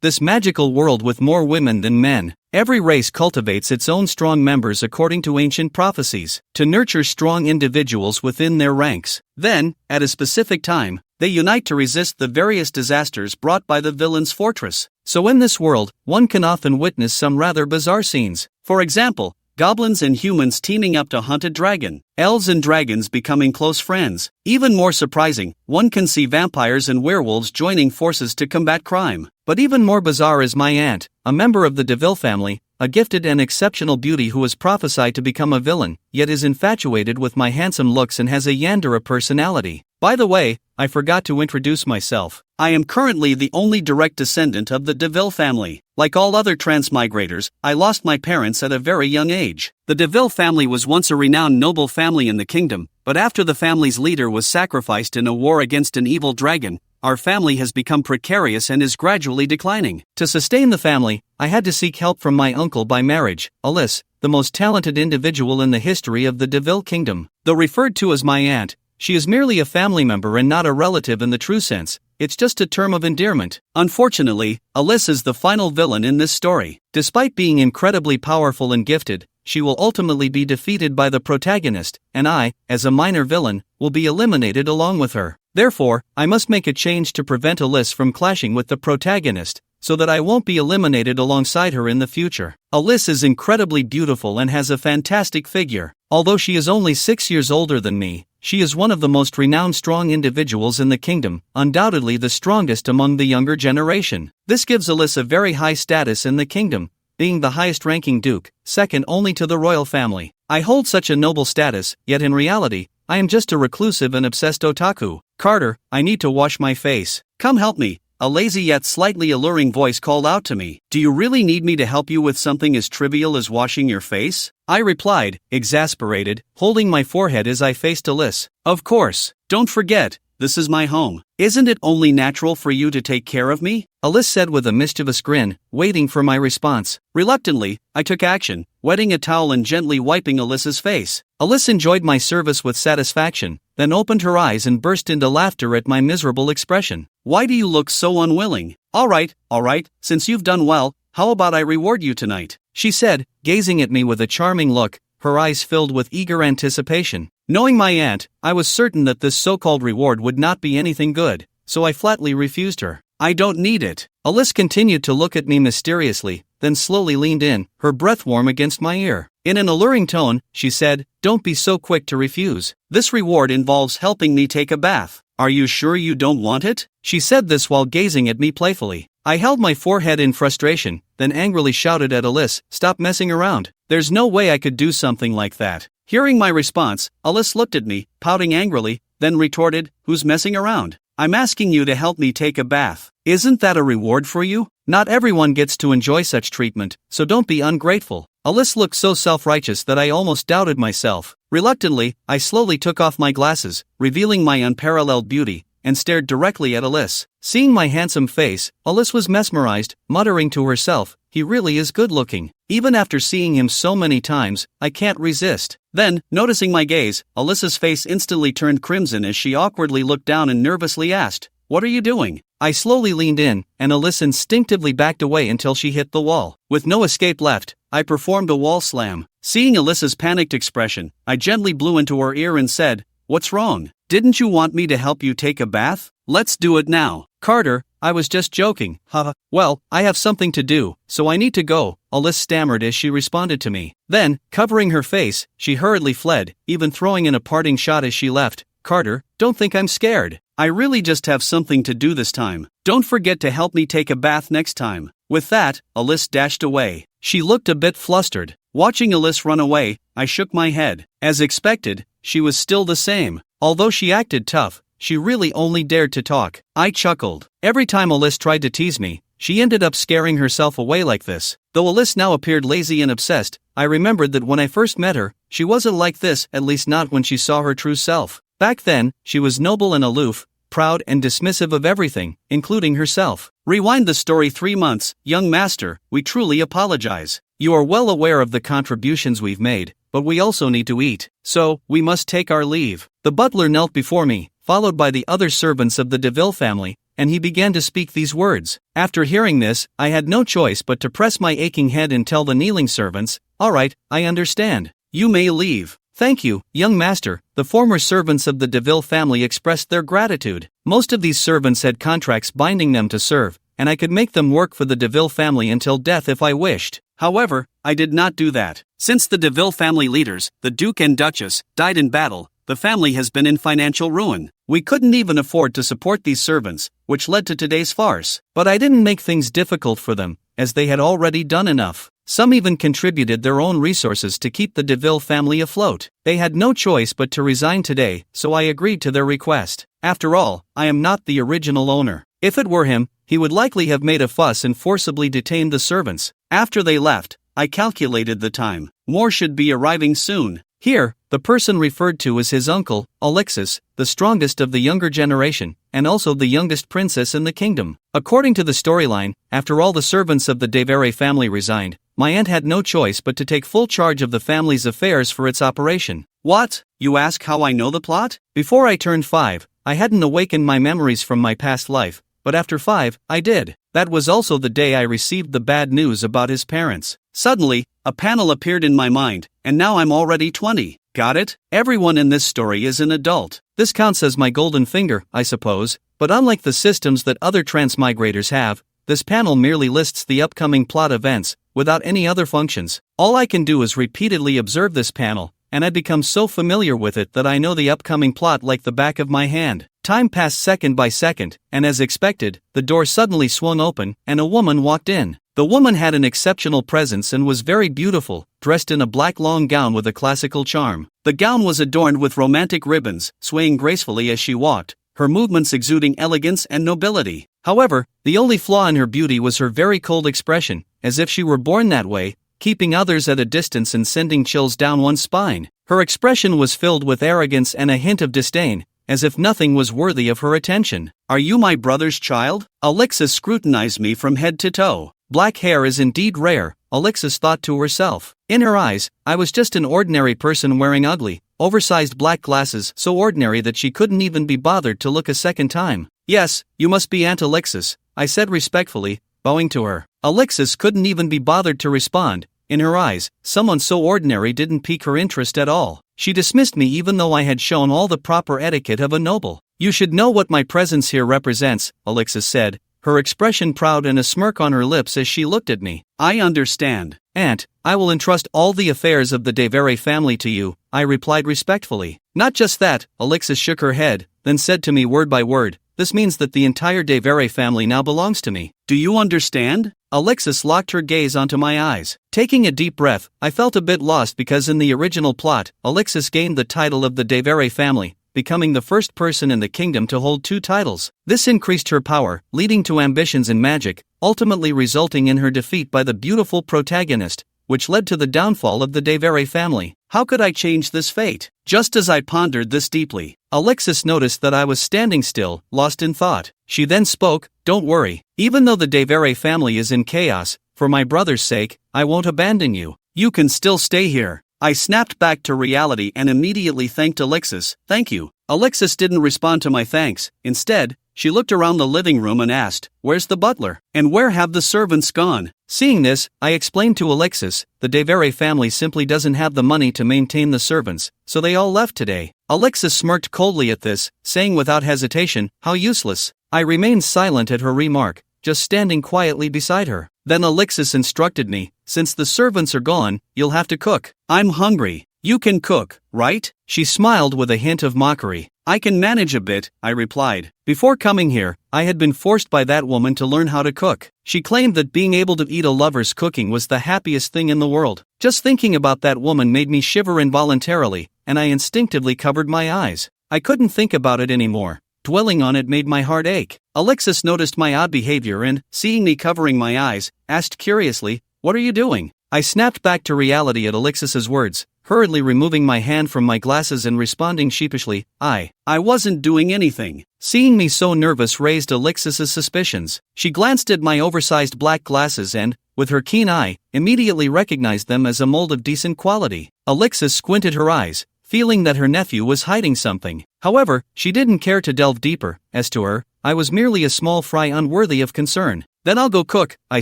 This magical world with more women than men. Every race cultivates its own strong members according to ancient prophecies, to nurture strong individuals within their ranks. Then, at a specific time, they unite to resist the various disasters brought by the villain's fortress. So in this world, one can often witness some rather bizarre scenes. For example, goblins and humans teaming up to hunt a dragon, elves and dragons becoming close friends. Even more surprising, one can see vampires and werewolves joining forces to combat crime. But even more bizarre is my aunt, a member of the DeVille family, a gifted and exceptional beauty who is prophesied to become a villain, yet is infatuated with my handsome looks and has a yandere personality. By the way, I forgot to introduce myself. I am currently the only direct descendant of the DeVille family. Like all other transmigrators, I lost my parents at a very young age. The DeVille family was once a renowned noble family in the kingdom, but after the family's leader was sacrificed in a war against an evil dragon, our family has become precarious and is gradually declining. To sustain the family, I had to seek help from my uncle by marriage, Alexis, the most talented individual in the history of the DeVille kingdom. Though referred to as my aunt, she is merely a family member and not a relative in the true sense. It's just a term of endearment. Unfortunately, Alexis is the final villain in this story. Despite being incredibly powerful and gifted, she will ultimately be defeated by the protagonist, and I, as a minor villain, will be eliminated along with her. Therefore, I must make a change to prevent Alexis from clashing with the protagonist, so that I won't be eliminated alongside her in the future. Alexis is incredibly beautiful and has a fantastic figure. Although she is only 6 years older than me, she is one of the most renowned strong individuals in the kingdom, undoubtedly the strongest among the younger generation. This gives Alexis a very high status in the kingdom, being the highest-ranking duke, second only to the royal family. I hold such a noble status, yet in reality, I am just a reclusive and obsessed otaku. Carter, I need to wash my face. Come help me. A lazy yet slightly alluring voice called out to me. Do you really need me to help you with something as trivial as washing your face? I replied, exasperated, holding my forehead as I faced Alexis. Of course. Don't forget, this is my home. Isn't it only natural for you to take care of me? Alexis said with a mischievous grin, waiting for my response. Reluctantly, I took action, wetting a towel and gently wiping Alexis's face. Alexis enjoyed my service with satisfaction, then opened her eyes and burst into laughter at my miserable expression. Why do you look so unwilling? All right, since you've done well, how about I reward you tonight? She said, gazing at me with a charming look, her eyes filled with eager anticipation. Knowing my aunt, I was certain that this so-called reward would not be anything good, so I flatly refused her. I don't need it. Alexis continued to look at me mysteriously, then slowly leaned in, her breath warm against my ear. In an alluring tone, she said, Don't be so quick to refuse. This reward involves helping me take a bath. Are you sure you don't want it? She said this while gazing at me playfully. I held my forehead in frustration, then angrily shouted at Alexis, Stop messing around. There's no way I could do something like that. Hearing my response, Alexis looked at me, pouting angrily, then retorted, Who's messing around? I'm asking you to help me take a bath. Isn't that a reward for you? Not everyone gets to enjoy such treatment, so don't be ungrateful. Alexis looked so self-righteous that I almost doubted myself. Reluctantly, I slowly took off my glasses, revealing my unparalleled beauty, and stared directly at Alexis. Seeing my handsome face, Alexis was mesmerized, muttering to herself, He really is good-looking. Even after seeing him so many times, I can't resist. Then, noticing my gaze, Alexis's face instantly turned crimson as she awkwardly looked down and nervously asked, What are you doing? I slowly leaned in, and Alexis instinctively backed away until she hit the wall. With no escape left, I performed a wall slam. Seeing Alexis's panicked expression, I gently blew into her ear and said, What's wrong? Didn't you want me to help you take a bath? Let's do it now. Carter, I was just joking, haha. Well, I have something to do, so I need to go, Alexis stammered as she responded to me. Then, covering her face, she hurriedly fled, even throwing in a parting shot as she left. Carter, don't think I'm scared. I really just have something to do this time. Don't forget to help me take a bath next time. With that, Alexis dashed away. She looked a bit flustered. Watching Alexis run away, I shook my head. As expected, she was still the same. Although she acted tough, she really only dared to talk. I chuckled. Every time Alexis tried to tease me, she ended up scaring herself away like this. Though Alexis now appeared lazy and obsessed, I remembered that when I first met her, she wasn't like this, at least not when she saw her true self. Back then, she was noble and aloof, proud and dismissive of everything, including herself. Rewind the story 3 months, young master, we truly apologize. You are well aware of the contributions we've made, but we also need to eat, so we must take our leave. The butler knelt before me, followed by the other servants of the DeVille family, and he began to speak these words. After hearing this, I had no choice but to press my aching head and tell the kneeling servants, "All right, I understand. You may leave." "Thank you, young master." The former servants of the DeVille family expressed their gratitude. Most of these servants had contracts binding them to serve, and I could make them work for the DeVille family until death if I wished. However, I did not do that. Since the DeVille family leaders, the Duke and Duchess, died in battle, the family has been in financial ruin. We couldn't even afford to support these servants, which led to today's farce. But I didn't make things difficult for them, as they had already done enough. Some even contributed their own resources to keep the DeVille family afloat. They had no choice but to resign today, so I agreed to their request. After all, I am not the original owner. If it were him, he would likely have made a fuss and forcibly detained the servants. After they left, I calculated the time. More should be arriving soon. Here, the person referred to is his uncle, Alexis, the strongest of the younger generation, and also the youngest princess in the kingdom. According to the storyline, after all the servants of the DeVere family resigned, my aunt had no choice but to take full charge of the family's affairs for its operation. What? You ask how I know the plot? Before I turned 5, I hadn't awakened my memories from my past life, but after 5, I did. That was also the day I received the bad news about his parents. Suddenly, a panel appeared in my mind, and now I'm already 20. Got it? Everyone in this story is an adult. This counts as my golden finger, I suppose, but unlike the systems that other transmigrators have, this panel merely lists the upcoming plot events, without any other functions. All I can do is repeatedly observe this panel, and I become so familiar with it that I know the upcoming plot like the back of my hand. Time passed second by second, and as expected, the door suddenly swung open, and a woman walked in. The woman had an exceptional presence and was very beautiful, dressed in a black long gown with a classical charm. The gown was adorned with romantic ribbons, swaying gracefully as she walked, her movements exuding elegance and nobility. However, the only flaw in her beauty was her very cold expression, as if she were born that way, keeping others at a distance and sending chills down one's spine. Her expression was filled with arrogance and a hint of disdain, as if nothing was worthy of her attention. "Are you my brother's child?" Alexis scrutinized me from head to toe. Black hair is indeed rare, Alexis thought to herself. In her eyes, I was just an ordinary person wearing ugly, oversized black glasses, so ordinary that she couldn't even be bothered to look a second time. "Yes, you must be Aunt Alexis," I said respectfully, bowing to her. Alexis couldn't even be bothered to respond. In her eyes, someone so ordinary didn't pique her interest at all. She dismissed me even though I had shown all the proper etiquette of a noble. "You should know what my presence here represents," Alexis said, her expression proud and a smirk on her lips as she looked at me. "I understand. Aunt, I will entrust all the affairs of the DeVere family to you," I replied respectfully. "Not just that," Alexis shook her head, then said to me word by word, "This means that the entire DeVere family now belongs to me. Do you understand?" Alexis locked her gaze onto my eyes. Taking a deep breath, I felt a bit lost because in the original plot, Alexis gained the title of the DeVere family, becoming the first person in the kingdom to hold 2 titles. This increased her power, leading to ambitions in magic, ultimately resulting in her defeat by the beautiful protagonist, which led to the downfall of the DeVere family. How could I change this fate? Just as I pondered this deeply, Alexis noticed that I was standing still, lost in thought. She then spoke, "Don't worry. Even though the DeVere family is in chaos, for my brother's sake, I won't abandon you. You can still stay here." I snapped back to reality and immediately thanked Alexis. "Thank you." Alexis didn't respond to my thanks. Instead, she looked around the living room and asked, "Where's the butler? And where have the servants gone?" Seeing this, I explained to Alexis, the DeVere family simply doesn't have the money to maintain the servants, so they all left today. Alexis smirked coldly at this, saying without hesitation, "How useless." I remained silent at her remark, just standing quietly beside her. Then Alexis instructed me, "Since the servants are gone, you'll have to cook." "I'm hungry." "You can cook, right?" She smiled with a hint of mockery. "I can manage a bit," I replied. Before coming here, I had been forced by that woman to learn how to cook. She claimed that being able to eat a lover's cooking was the happiest thing in the world. Just thinking about that woman made me shiver involuntarily, and I instinctively covered my eyes. I couldn't think about it anymore. Dwelling on it made my heart ache. Alexis noticed my odd behavior and, seeing me covering my eyes, asked curiously, "What are you doing?" I snapped back to reality at Alexis's words, hurriedly removing my hand from my glasses and responding sheepishly, I wasn't doing anything." Seeing me so nervous raised Alexis's suspicions. She glanced at my oversized black glasses and, with her keen eye, immediately recognized them as a mold of decent quality. Alexis squinted her eyes, feeling that her nephew was hiding something. However, she didn't care to delve deeper. As to her, I was merely a small fry unworthy of concern. Then I'll go cook, I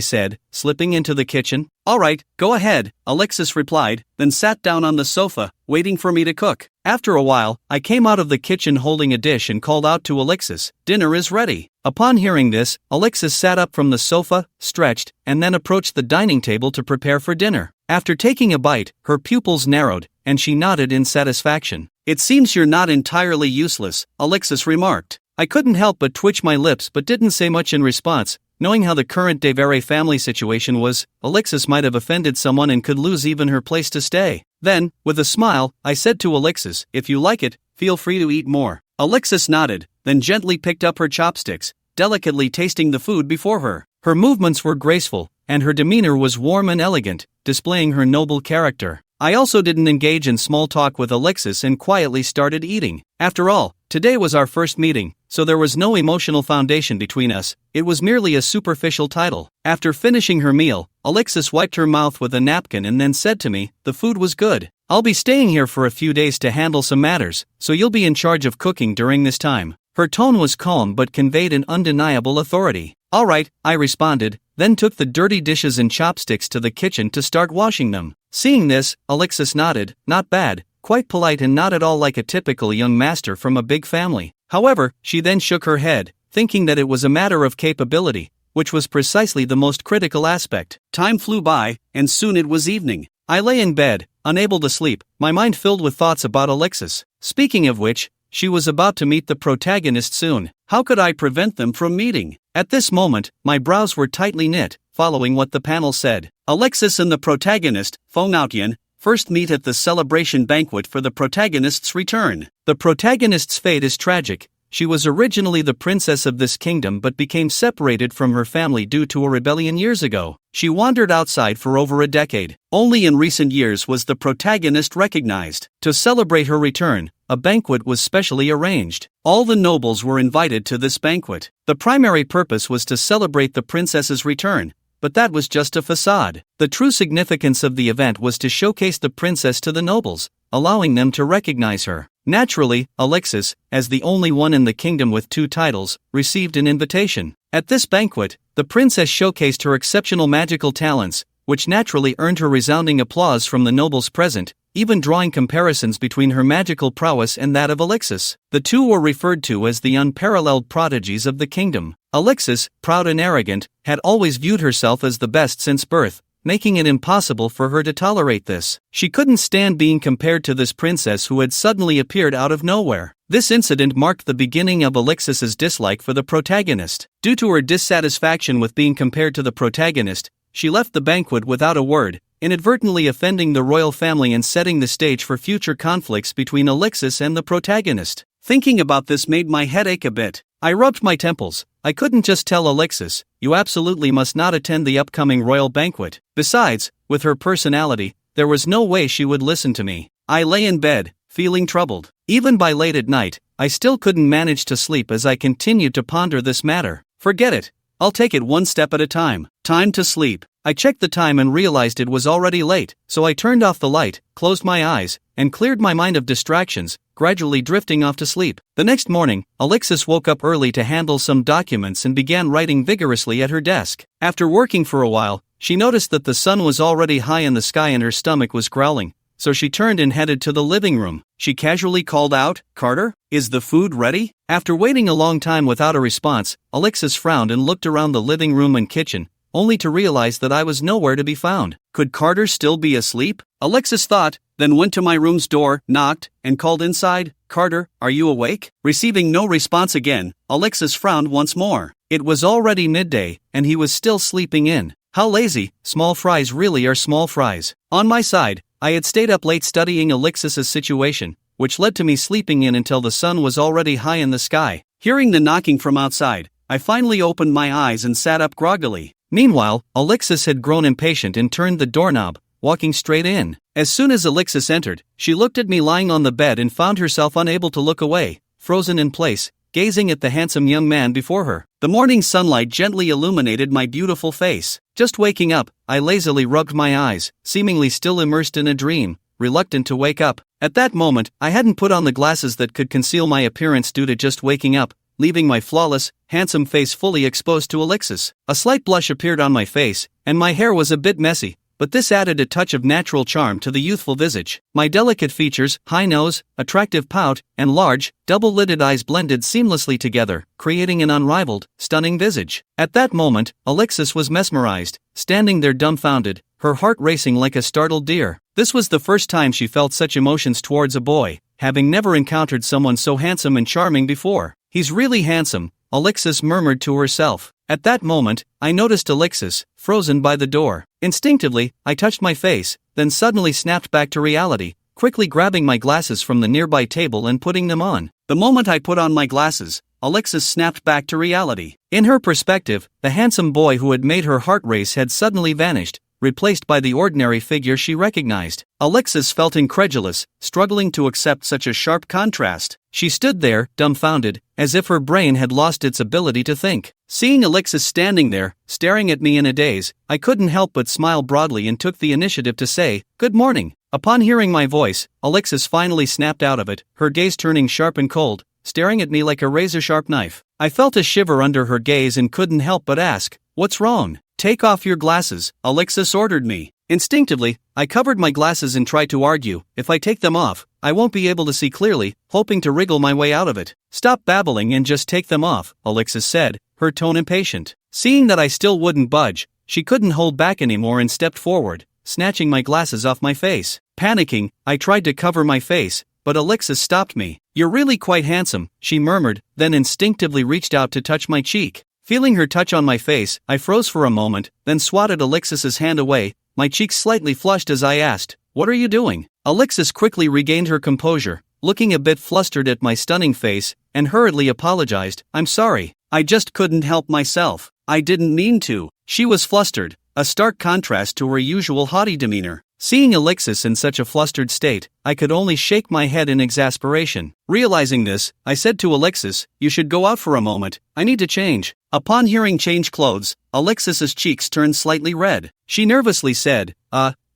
said, slipping into the kitchen. Alright, go ahead, Alexis replied, then sat down on the sofa, waiting for me to cook. After a while, I came out of the kitchen holding a dish and called out to Alexis, "Dinner is ready." Upon hearing this, Alexis sat up from the sofa, stretched, and then approached the dining table to prepare for dinner. After taking a bite, her pupils narrowed, and she nodded in satisfaction. "It seems you're not entirely useless," Alexis remarked. I couldn't help but twitch my lips but didn't say much in response. Knowing how the current Devere family situation was, Alexis might have offended someone and could lose even her place to stay. Then, with a smile, I said to Alexis, "If you like it, feel free to eat more." Alexis nodded, then gently picked up her chopsticks, delicately tasting the food before her. Her movements were graceful, and her demeanor was warm and elegant, displaying her noble character. I also didn't engage in small talk with Alexis and quietly started eating. After all, today was our first meeting, so there was no emotional foundation between us. It was merely a superficial title. After finishing her meal, Alexis wiped her mouth with a napkin and then said to me, "The food was good. I'll be staying here for a few days to handle some matters, so you'll be in charge of cooking during this time." Her tone was calm but conveyed an undeniable authority. "Alright," I responded, then took the dirty dishes and chopsticks to the kitchen to start washing them. Seeing this, Alexis nodded, not bad, quite polite and not at all like a typical young master from a big family. However, she then shook her head, thinking that it was a matter of capability, which was precisely the most critical aspect. Time flew by, and soon it was evening. I lay in bed, unable to sleep, my mind filled with thoughts about Alexis. Speaking of which, she was about to meet the protagonist soon. How could I prevent them from meeting? At this moment, my brows were tightly knit, following what the panel said. Alexis and the protagonist, Feng Naotian, first meet at the celebration banquet for the protagonist's return. The protagonist's fate is tragic. She was originally the princess of this kingdom but became separated from her family due to a rebellion years ago. She wandered outside for over a decade. Only in recent years was the protagonist recognized. To celebrate her return, a banquet was specially arranged. All the nobles were invited to this banquet. The primary purpose was to celebrate the princess's return, but that was just a facade. The true significance of the event was to showcase the princess to the nobles, allowing them to recognize her. Naturally, Alexis, as the only one in the kingdom with 2 titles, received an invitation. At this banquet, the princess showcased her exceptional magical talents, which naturally earned her resounding applause from the nobles present, even drawing comparisons between her magical prowess and that of Alexis. The two were referred to as the unparalleled prodigies of the kingdom. Alexis, proud and arrogant, had always viewed herself as the best since birth, making it impossible for her to tolerate this. She couldn't stand being compared to this princess who had suddenly appeared out of nowhere. This incident marked the beginning of Alexis's dislike for the protagonist. Due to her dissatisfaction with being compared to the protagonist, she left the banquet without a word, inadvertently offending the royal family and setting the stage for future conflicts between Alexis and the protagonist. Thinking about this made my head ache a bit. I rubbed my temples. I couldn't just tell Alexis, "You absolutely must not attend the upcoming royal banquet." Besides, with her personality, there was no way she would listen to me. I lay in bed, feeling troubled. Even by late at night, I still couldn't manage to sleep as I continued to ponder this matter. Forget it. I'll take it one step at a time. Time to sleep. I checked the time and realized it was already late, so I turned off the light, closed my eyes, and cleared my mind of distractions, gradually drifting off to sleep. The next morning, Alexis woke up early to handle some documents and began writing vigorously at her desk. After working for a while, she noticed that the sun was already high in the sky and her stomach was growling, so she turned and headed to the living room. She casually called out, "Carter, is the food ready?" After waiting a long time without a response, Alexis frowned and looked around the living room and kitchen, only to realize that I was nowhere to be found. Could Carter still be asleep? Alexis thought, then went to my room's door, knocked, and called inside, "Carter, are you awake?" Receiving no response again, Alexis frowned once more. It was already midday, and he was still sleeping in. How lazy, small fries really are small fries. On my side, I had stayed up late studying Alexis's situation, which led to me sleeping in until the sun was already high in the sky. Hearing the knocking from outside, I finally opened my eyes and sat up groggily. Meanwhile, Alexis had grown impatient and turned the doorknob, walking straight in. As soon as Alexis entered, she looked at me lying on the bed and found herself unable to look away, frozen in place, gazing at the handsome young man before her. The morning sunlight gently illuminated my beautiful face. Just waking up, I lazily rubbed my eyes, seemingly still immersed in a dream, reluctant to wake up. At that moment, I hadn't put on the glasses that could conceal my appearance due to just waking up, leaving my flawless, handsome face fully exposed to Alexis. A slight blush appeared on my face, and my hair was a bit messy, but this added a touch of natural charm to the youthful visage. My delicate features, high nose, attractive pout, and large, double-lidded eyes blended seamlessly together, creating an unrivaled, stunning visage. At that moment, Alexis was mesmerized, standing there dumbfounded, her heart racing like a startled deer. This was the first time she felt such emotions towards a boy, having never encountered someone so handsome and charming before. "He's really handsome," Alexis murmured to herself. At that moment, I noticed Alexis, frozen by the door. Instinctively, I touched my face, then suddenly snapped back to reality, quickly grabbing my glasses from the nearby table and putting them on. The moment I put on my glasses, Alexis snapped back to reality. In her perspective, the handsome boy who had made her heart race had suddenly vanished, replaced by the ordinary figure she recognized. Alexis felt incredulous, struggling to accept such a sharp contrast. She stood there, dumbfounded, as if her brain had lost its ability to think. Seeing Alexis standing there, staring at me in a daze, I couldn't help but smile broadly and took the initiative to say, "Good morning." Upon hearing my voice, Alexis finally snapped out of it, her gaze turning sharp and cold, staring at me like a razor-sharp knife. I felt a shiver under her gaze and couldn't help but ask, "What's wrong?" "Take off your glasses," Alexis ordered me. Instinctively, I covered my glasses and tried to argue, "If I take them off, I won't be able to see clearly," hoping to wriggle my way out of it. "Stop babbling and just take them off," Alexis said, her tone impatient. Seeing that I still wouldn't budge, she couldn't hold back anymore and stepped forward, snatching my glasses off my face. Panicking, I tried to cover my face, but Alexis stopped me. "You're really quite handsome," she murmured, then instinctively reached out to touch my cheek. Feeling her touch on my face, I froze for a moment, then swatted Alexis's hand away, my cheeks slightly flushed as I asked, "What are you doing?" Alexis quickly regained her composure, looking a bit flustered at my stunning face, and hurriedly apologized, "I'm sorry. I just couldn't help myself. I didn't mean to." She was flustered, a stark contrast to her usual haughty demeanor. Seeing Alexis in such a flustered state, I could only shake my head in exasperation. Realizing this, I said to Alexis, "You should go out for a moment, I need to change." Upon hearing change clothes, Alexis's cheeks turned slightly red. She nervously said,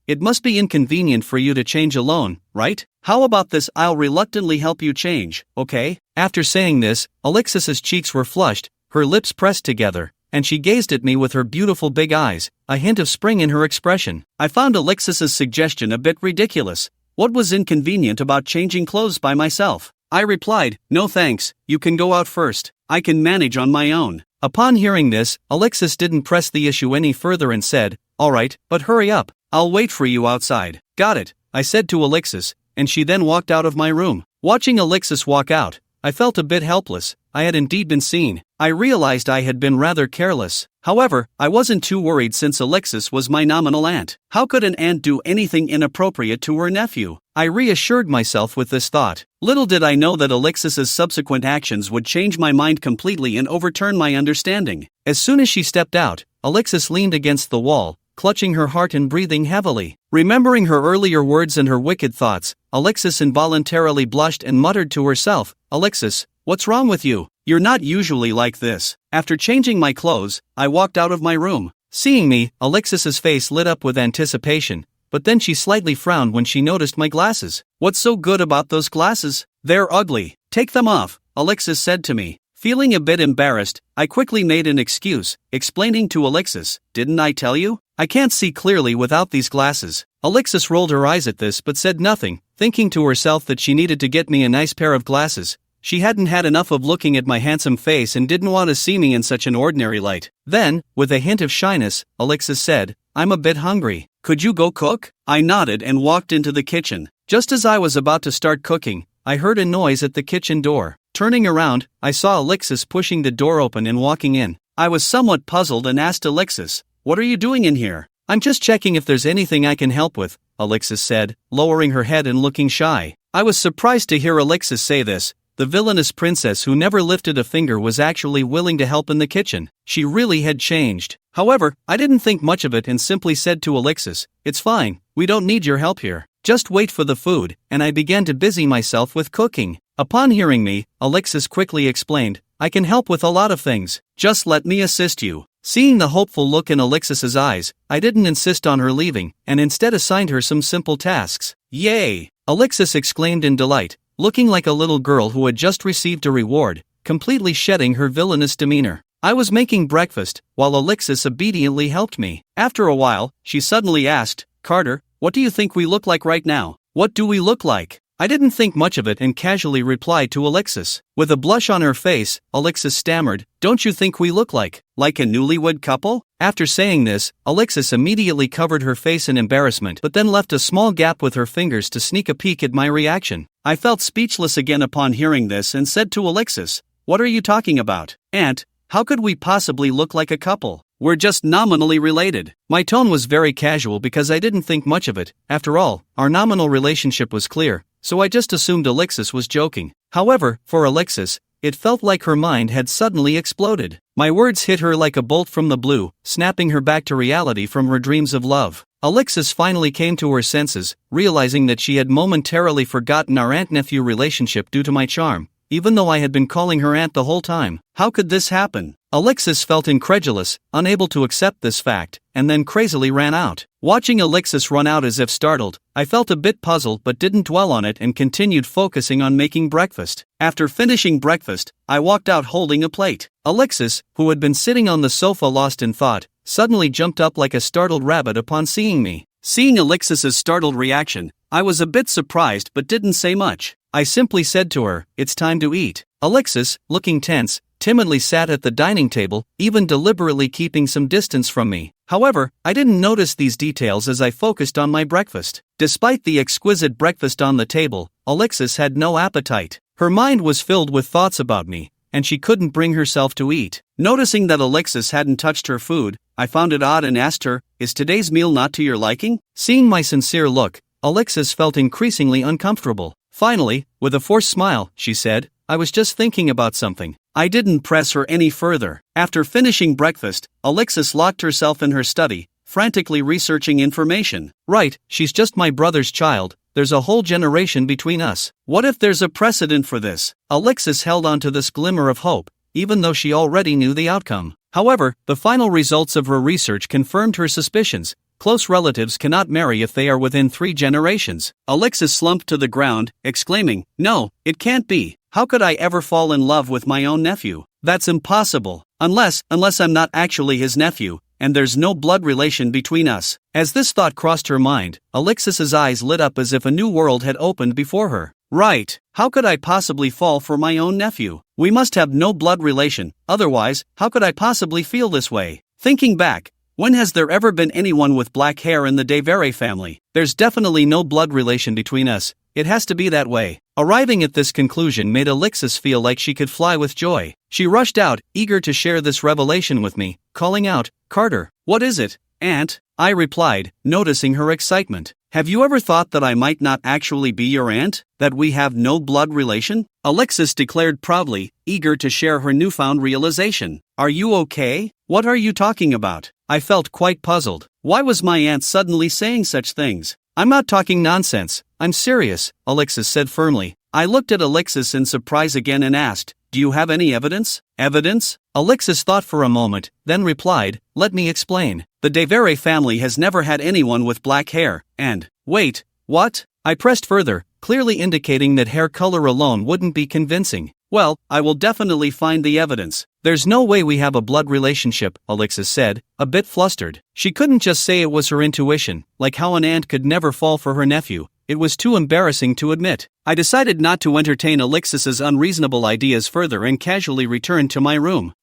It must be inconvenient for you to change alone, right? How about this? I'll reluctantly help you change, okay?" After saying this, Alexis's cheeks were flushed, her lips pressed together, and she gazed at me with her beautiful big eyes, a hint of spring in her expression. I found Alexis's suggestion a bit ridiculous. What was inconvenient about changing clothes by myself? I replied, "No thanks, you can go out first. I can manage on my own." Upon hearing this, Alexis didn't press the issue any further and said, "Alright, but hurry up. I'll wait for you outside." "Got it," I said to Alexis, and she then walked out of my room. Watching Alexis walk out, I felt a bit helpless. I had indeed been seen. I realized I had been rather careless. However, I wasn't too worried since Alexis was my nominal aunt. How could an aunt do anything inappropriate to her nephew? I reassured myself with this thought. Little did I know that Alexis's subsequent actions would change my mind completely and overturn my understanding. As soon as she stepped out, Alexis leaned against the wall, clutching her heart and breathing heavily. Remembering her earlier words and her wicked thoughts, Alexis involuntarily blushed and muttered to herself, "Alexis, what's wrong with you? You're not usually like this." After changing my clothes, I walked out of my room. Seeing me, Alexis's face lit up with anticipation, but then she slightly frowned when she noticed my glasses. "What's so good about those glasses? They're ugly. Take them off," Alexis said to me. Feeling a bit embarrassed, I quickly made an excuse, explaining to Alexis, "Didn't I tell you? I can't see clearly without these glasses." Alexis rolled her eyes at this but said nothing, thinking to herself that she needed to get me a nice pair of glasses. She hadn't had enough of looking at my handsome face and didn't want to see me in such an ordinary light. Then, with a hint of shyness, Alexis said, "I'm a bit hungry. Could you go cook?" I nodded and walked into the kitchen. Just as I was about to start cooking, I heard a noise at the kitchen door. Turning around, I saw Alexis pushing the door open and walking in. I was somewhat puzzled and asked Alexis, "What are you doing in here?" "I'm just checking if there's anything I can help with," Alexis said, lowering her head and looking shy. I was surprised to hear Alexis say this. The villainous princess who never lifted a finger was actually willing to help in the kitchen. She really had changed. However, I didn't think much of it and simply said to Alexis, "It's fine, we don't need your help here. Just wait for the food," and I began to busy myself with cooking. Upon hearing me, Alexis quickly explained, "I can help with a lot of things. Just let me assist you." Seeing the hopeful look in Alexis's eyes, I didn't insist on her leaving, and instead assigned her some simple tasks. Yay! Alexis exclaimed in delight, looking like a little girl who had just received a reward, completely shedding her villainous demeanor. I was making breakfast, while Alexis obediently helped me. After a while, she suddenly asked, Carter, what do you think we look like right now? What do we look like? I didn't think much of it and casually replied to Alexis. With a blush on her face, Alexis stammered, don't you think we look like a newlywed couple? After saying this, Alexis immediately covered her face in embarrassment but then left a small gap with her fingers to sneak a peek at my reaction. I felt speechless again upon hearing this and said to Alexis, what are you talking about? Aunt, how could we possibly look like a couple? We're just nominally related. My tone was very casual because I didn't think much of it. After all, our nominal relationship was clear, so I just assumed Alexis was joking. However, for Alexis, it felt like her mind had suddenly exploded. My words hit her like a bolt from the blue, snapping her back to reality from her dreams of love. Alexis finally came to her senses, realizing that she had momentarily forgotten our aunt-nephew relationship due to my charm, even though I had been calling her aunt the whole time. How could this happen? Alexis felt incredulous, unable to accept this fact, and then crazily ran out. Watching Alexis run out as if startled, I felt a bit puzzled but didn't dwell on it and continued focusing on making breakfast. After finishing breakfast, I walked out holding a plate. Alexis, who had been sitting on the sofa lost in thought, suddenly jumped up like a startled rabbit upon seeing me. Seeing Alexis's startled reaction, I was a bit surprised but didn't say much. I simply said to her, it's time to eat. Alexis, looking tense, timidly sat at the dining table, even deliberately keeping some distance from me. However, I didn't notice these details as I focused on my breakfast. Despite the exquisite breakfast on the table, Alexis had no appetite. Her mind was filled with thoughts about me, and she couldn't bring herself to eat. Noticing that Alexis hadn't touched her food, I found it odd and asked her, is today's meal not to your liking? Seeing my sincere look, Alexis felt increasingly uncomfortable. Finally, with a forced smile, she said, I was just thinking about something. I didn't press her any further. After finishing breakfast, Alexis locked herself in her study, frantically researching information. Right, she's just my brother's child. There's a whole generation between us. What if there's a precedent for this? Alexis held on to this glimmer of hope, even though she already knew the outcome. However, the final results of her research confirmed her suspicions. Close relatives cannot marry if they are within 3 generations. Alexis slumped to the ground, exclaiming, no, it can't be. How could I ever fall in love with my own nephew? That's impossible. Unless I'm not actually his nephew, and there's no blood relation between us. As this thought crossed her mind, Alexis's eyes lit up as if a new world had opened before her. Right, how could I possibly fall for my own nephew? We must have no blood relation, otherwise, how could I possibly feel this way? Thinking back, when has there ever been anyone with black hair in the Devere family? There's definitely no blood relation between us. It has to be that way. Arriving at this conclusion made Alexis feel like she could fly with joy. She rushed out, eager to share this revelation with me, calling out, Carter, what is it, Aunt? I replied, noticing her excitement. Have you ever thought that I might not actually be your aunt? That we have no blood relation? Alexis declared proudly, eager to share her newfound realization. Are you okay? What are you talking about? I felt quite puzzled. Why was my aunt suddenly saying such things? I'm not talking nonsense. I'm serious, Alexis said firmly. I looked at Alexis in surprise again and asked, do you have any evidence? Evidence? Alexis thought for a moment, then replied, let me explain. The Devere family has never had anyone with black hair, and, wait, what? I pressed further, clearly indicating that hair color alone wouldn't be convincing. Well, I will definitely find the evidence. There's no way we have a blood relationship, Alexis said, a bit flustered. She couldn't just say it was her intuition, like how an aunt could never fall for her nephew. It was too embarrassing to admit. I decided not to entertain Alexis's unreasonable ideas further and casually returned to my room.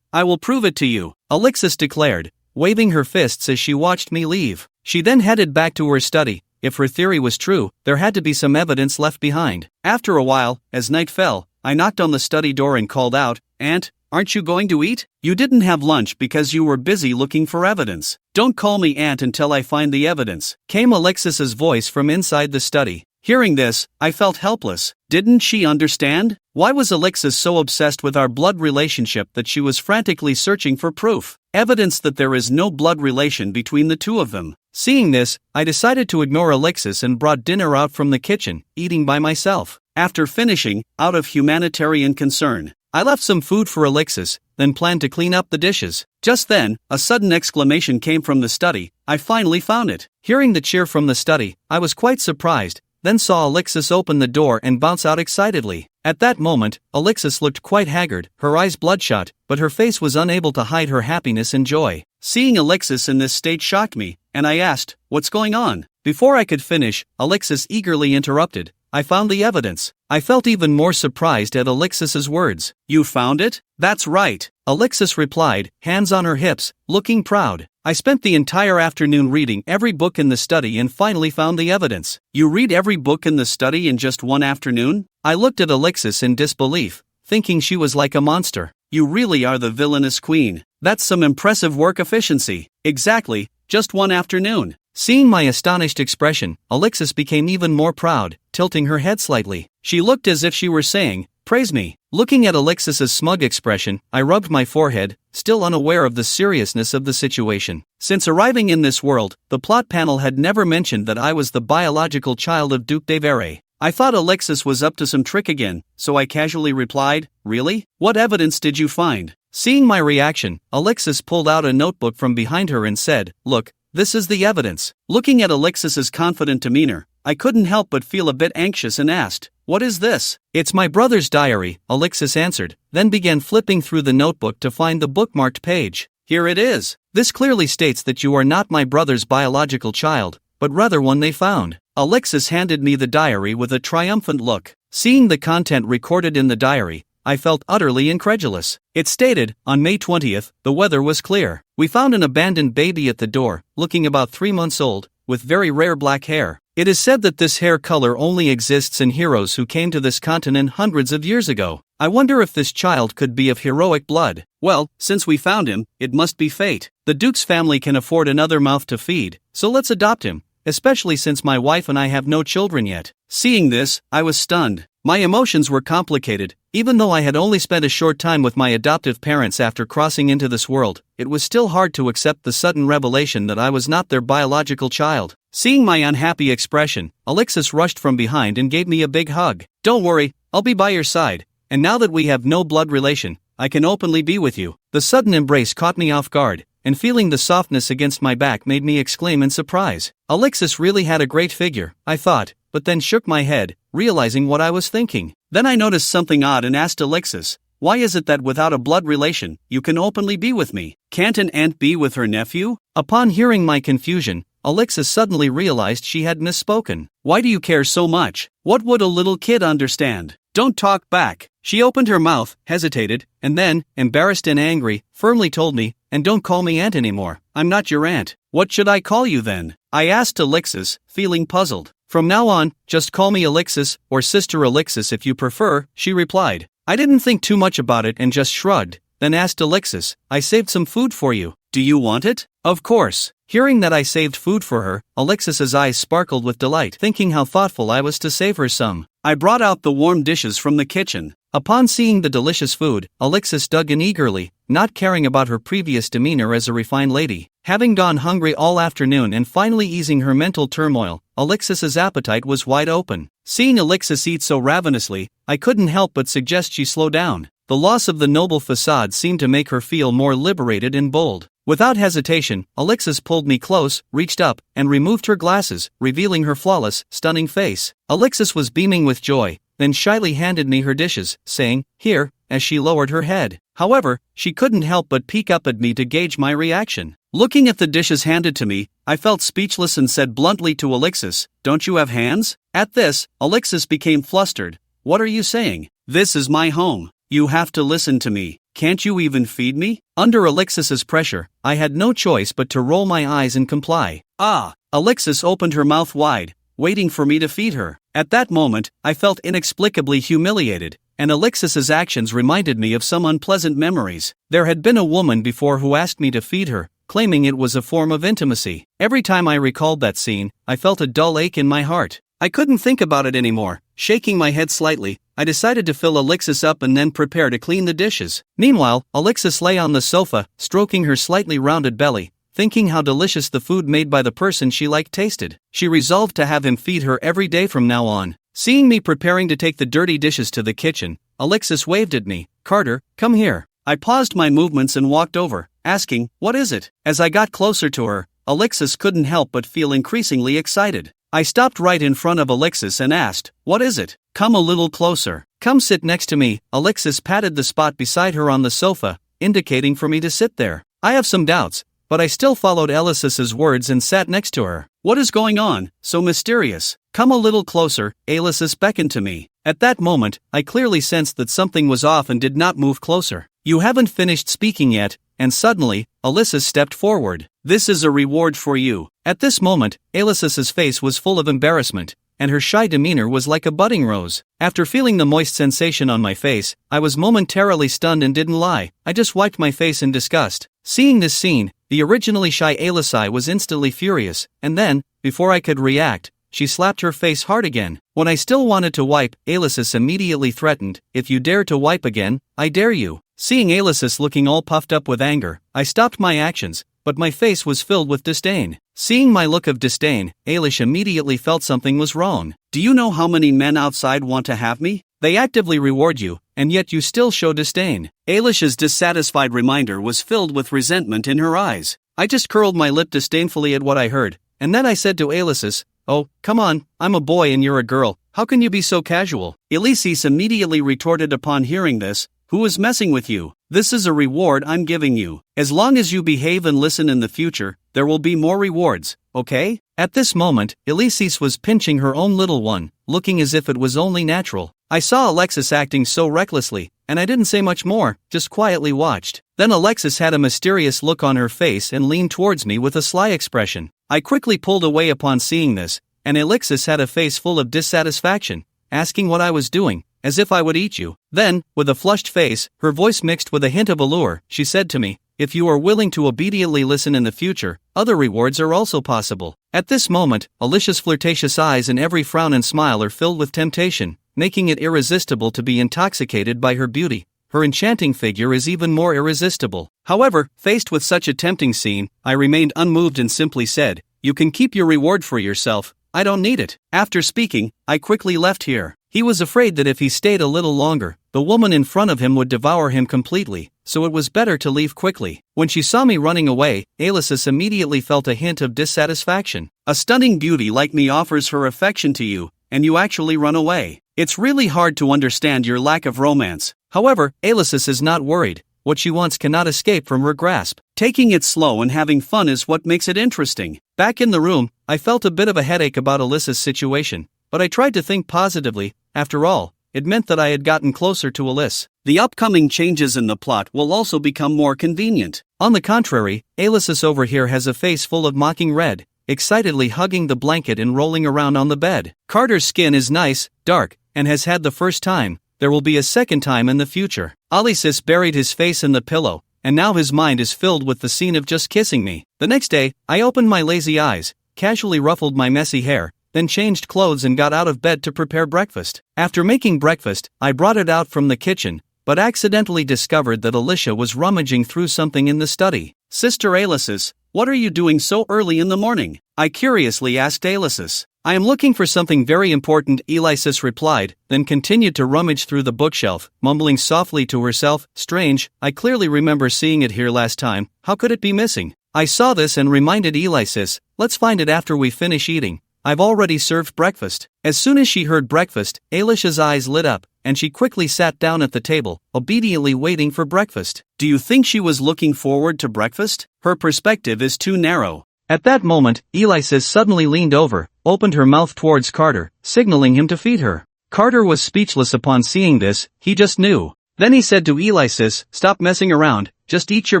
I will prove it to you, Alexis declared, waving her fists as she watched me leave. She then headed back to her study. If her theory was true, there had to be some evidence left behind. After a while, as night fell, I knocked on the study door and called out, Aunt, aren't you going to eat? You didn't have lunch because you were busy looking for evidence. Don't call me Aunt until I find the evidence, came Alexis's voice from inside the study. Hearing this, I felt helpless. Didn't she understand? Why was Alexis so obsessed with our blood relationship that she was frantically searching for proof? Evidence that there is no blood relation between the two of them. Seeing this, I decided to ignore Alexis and brought dinner out from the kitchen, eating by myself. After finishing, out of humanitarian concern, I left some food for Alexis, then planned to clean up the dishes. Just then, a sudden exclamation came from the study. I finally found it. Hearing the cheer from the study, I was quite surprised, then saw Alexis open the door and bounce out excitedly. At that moment, Alexis looked quite haggard, her eyes bloodshot, but her face was unable to hide her happiness and joy. Seeing Alexis in this state shocked me, and I asked, "What's going on?" Before I could finish, Alexis eagerly interrupted, "I found the evidence." I felt even more surprised at Alexis's words. "You found it?" "That's right," Alexis replied, hands on her hips, looking proud. "I spent the entire afternoon reading every book in the study and finally found the evidence." "You read every book in the study in just one afternoon?" I looked at Alexis in disbelief, thinking she was like a monster. "You really are the villainous queen. That's some impressive work efficiency." "Exactly, just one afternoon." Seeing my astonished expression, Alexis became even more proud, tilting her head slightly. She looked as if she were saying, "Praise me." Looking at Alexis's smug expression, I rubbed my forehead, still unaware of the seriousness of the situation. Since arriving in this world, the plot panel had never mentioned that I was the biological child of Duc de Vere. I thought Alexis was up to some trick again, so I casually replied, "Really? What evidence did you find?" Seeing my reaction, Alexis pulled out a notebook from behind her and said, "Look, this is the evidence." Looking at Alexis's confident demeanor, I couldn't help but feel a bit anxious and asked, "What is this?" "It's my brother's diary," Alexis answered, then began flipping through the notebook to find the bookmarked page. "Here it is. This clearly states that you are not my brother's biological child, but rather one they found." Alexis handed me the diary with a triumphant look. Seeing the content recorded in the diary, I felt utterly incredulous. It stated, on May 20th, the weather was clear. We found an abandoned baby at the door, looking about 3 months old, with very rare black hair. It is said that this hair color only exists in heroes who came to this continent hundreds of years ago. I wonder if this child could be of heroic blood. Well, since we found him, it must be fate. The Duke's family can afford another mouth to feed, so let's adopt him, especially since my wife and I have no children yet. Seeing this, I was stunned. My emotions were complicated. Even though I had only spent a short time with my adoptive parents after crossing into this world, it was still hard to accept the sudden revelation that I was not their biological child. Seeing my unhappy expression, Alexis rushed from behind and gave me a big hug. "Don't worry, I'll be by your side, and now that we have no blood relation, I can openly be with you." The sudden embrace caught me off guard, and feeling the softness against my back made me exclaim in surprise. Alexis really had a great figure, I thought, but then shook my head, realizing what I was thinking. Then I noticed something odd and asked Alexis, "Why is it that without a blood relation, you can openly be with me? Can't an aunt be with her nephew?" Upon hearing my confusion, Alexis suddenly realized she had misspoken. "Why do you care so much? What would a little kid understand? Don't talk back." She opened her mouth, hesitated, and then, embarrassed and angry, firmly told me, "And don't call me aunt anymore. I'm not your aunt. What should I call you then?" I asked Alexis, feeling puzzled. "From now on, just call me Alexis, or Sister Alexis if you prefer," she replied. I didn't think too much about it and just shrugged, then asked Alexis, "I saved some food for you. Do you want it?" "Of course." Hearing that I saved food for her, Alexis's eyes sparkled with delight, thinking how thoughtful I was to save her some. I brought out the warm dishes from the kitchen. Upon seeing the delicious food, Alexis dug in eagerly, not caring about her previous demeanor as a refined lady. Having gone hungry all afternoon and finally easing her mental turmoil, Alexis's appetite was wide open. Seeing Alexis eat so ravenously, I couldn't help but suggest she slow down. The loss of the noble facade seemed to make her feel more liberated and bold. Without hesitation, Alexis pulled me close, reached up, and removed her glasses, revealing her flawless, stunning face. Alexis was beaming with joy, then shyly handed me her dishes, saying, "Here," as she lowered her head. However, she couldn't help but peek up at me to gauge my reaction. Looking at the dishes handed to me, I felt speechless and said bluntly to Alexis, "Don't you have hands?" At this, Alexis became flustered. "What are you saying? This is my home. You have to listen to me. Can't you even feed me?" Under Alexis's pressure, I had no choice but to roll my eyes and comply. "Ah!" Alexis opened her mouth wide, waiting for me to feed her. At that moment, I felt inexplicably humiliated, and Alexis's actions reminded me of some unpleasant memories. There had been a woman before who asked me to feed her, claiming it was a form of intimacy. Every time I recalled that scene, I felt a dull ache in my heart. I couldn't think about it anymore. Shaking my head slightly, I decided to fill Alexis up and then prepare to clean the dishes. Meanwhile, Alexis lay on the sofa, stroking her slightly rounded belly, thinking how delicious the food made by the person she liked tasted. She resolved to have him feed her every day from now on. Seeing me preparing to take the dirty dishes to the kitchen, Alexis waved at me. Carter, come here. I paused my movements and walked over, asking, what is it? As I got closer to her, Alexis couldn't help but feel increasingly excited. I stopped right in front of Alexis and asked, what is it? Come a little closer. Come sit next to me. Alexis patted the spot beside her on the sofa, indicating for me to sit there. I have some doubts, but I still followed Alexis's words and sat next to her. What is going on? So mysterious. Come a little closer. Alexis beckoned to me. At that moment, I clearly sensed that something was off and did not move closer. You haven't finished speaking yet, and suddenly, Alexis stepped forward. This is a reward for you. At this moment, Alexis's face was full of embarrassment, and her shy demeanor was like a budding rose. After feeling the moist sensation on my face, I was momentarily stunned and didn't lie. I just wiped my face in disgust. Seeing this scene, the originally shy Alexis was instantly furious, and then, before I could react, she slapped her face hard again. When I still wanted to wipe, Alexis immediately threatened, if you dare to wipe again, I dare you. Seeing Alexis looking all puffed up with anger, I stopped my actions, but my face was filled with disdain. Seeing my look of disdain, Alish immediately felt something was wrong. Do you know how many men outside want to have me? They actively reward you, and yet you still show disdain. Alish's dissatisfied reminder was filled with resentment in her eyes. I just curled my lip disdainfully at what I heard, and then I said to Alexis, oh, come on, I'm a boy and you're a girl, how can you be so casual? Alexis immediately retorted upon hearing this, who is messing with you? This is a reward I'm giving you. As long as you behave and listen in the future, there will be more rewards, okay? At this moment, Alexis was pinching her own little one, looking as if it was only natural. I saw Alexis acting so recklessly, and I didn't say much more, just quietly watched. Then Alexis had a mysterious look on her face and leaned towards me with a sly expression. I quickly pulled away upon seeing this, and Alexis had a face full of dissatisfaction, asking what I was doing, as if I would eat you. Then, with a flushed face, her voice mixed with a hint of allure, she said to me, if you are willing to obediently listen in the future, other rewards are also possible. At this moment, Alicia's flirtatious eyes and every frown and smile are filled with temptation, making it irresistible to be intoxicated by her beauty. Her enchanting figure is even more irresistible. However, faced with such a tempting scene, I remained unmoved and simply said, you can keep your reward for yourself, I don't need it. After speaking, I quickly left here. He was afraid that if he stayed a little longer, the woman in front of him would devour him completely, so it was better to leave quickly. When she saw me running away, Alexis immediately felt a hint of dissatisfaction. A stunning beauty like me offers her affection to you, and you actually run away. It's really hard to understand your lack of romance. However, Alexis is not worried. What she wants cannot escape from her grasp. Taking it slow and having fun is what makes it interesting. Back in the room, I felt a bit of a headache about Alyssa's situation, but I tried to think positively. After all, it meant that I had gotten closer to Alice. The upcoming changes in the plot will also become more convenient. On the contrary, Alexis over here has a face full of mocking red, excitedly hugging the blanket and rolling around on the bed. Carter's skin is nice, dark, and has had the first time. There will be a second time in the future. Alexis buried his face in the pillow, and now his mind is filled with the scene of just kissing me. The next day, I opened my lazy eyes, casually ruffled my messy hair, then changed clothes and got out of bed to prepare breakfast. After making breakfast, I brought it out from the kitchen, but accidentally discovered that Alicia was rummaging through something in the study. Sister Alexis, what are you doing so early in the morning? I curiously asked Alexis. I am looking for something very important, Alexis replied, then continued to rummage through the bookshelf, mumbling softly to herself, strange, I clearly remember seeing it here last time, how could it be missing? I saw this and reminded Alexis, let's find it after we finish eating. I've already served breakfast. As soon as she heard breakfast, Alicia's eyes lit up, and she quickly sat down at the table, obediently waiting for breakfast. Do you think she was looking forward to breakfast? Her perspective is too narrow. At that moment, Alexis suddenly leaned over, opened her mouth towards Carter, signaling him to feed her. Carter was speechless upon seeing this, he just knew. Then he said to Alexis, stop messing around, just eat your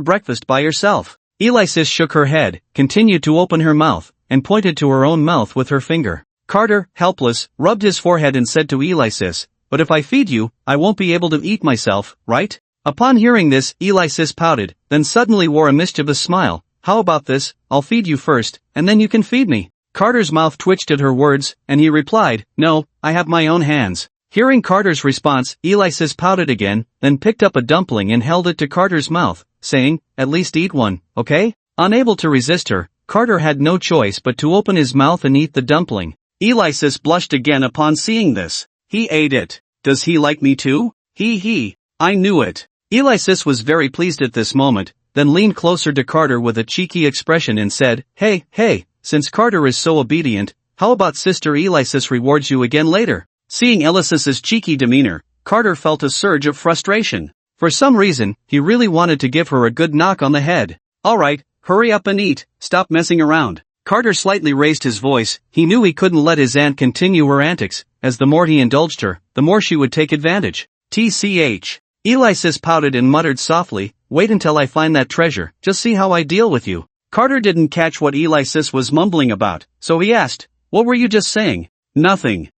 breakfast by yourself. Alexis shook her head, continued to open her mouth, and pointed to her own mouth with her finger. Carter, helpless, rubbed his forehead and said to Alexis, but if I feed you, I won't be able to eat myself, right? Upon hearing this, Alexis pouted, then suddenly wore a mischievous smile. How about this, I'll feed you first, and then you can feed me. Carter's mouth twitched at her words, and he replied, no, I have my own hands. Hearing Carter's response, Alexis pouted again, then picked up a dumpling and held it to Carter's mouth, saying, at least eat one, okay? Unable to resist her, Carter had no choice but to open his mouth and eat the dumpling. Alexis blushed again upon seeing this. He ate it. Does he like me too? He, I knew it. Alexis was very pleased at this moment, then leaned closer to Carter with a cheeky expression and said, Hey, since Carter is so obedient, how about Sister Alexis rewards you again later? Seeing Alexis's cheeky demeanor, Carter felt a surge of frustration. For some reason, he really wanted to give her a good knock on the head. Alright, hurry up and eat, stop messing around. Carter slightly raised his voice. He knew he couldn't let his aunt continue her antics, as the more he indulged her, the more she would take advantage. TCH. Alexis pouted and muttered softly, wait until I find that treasure, just see how I deal with you. Carter didn't catch what Alexis was mumbling about, so he asked, what were you just saying? Nothing,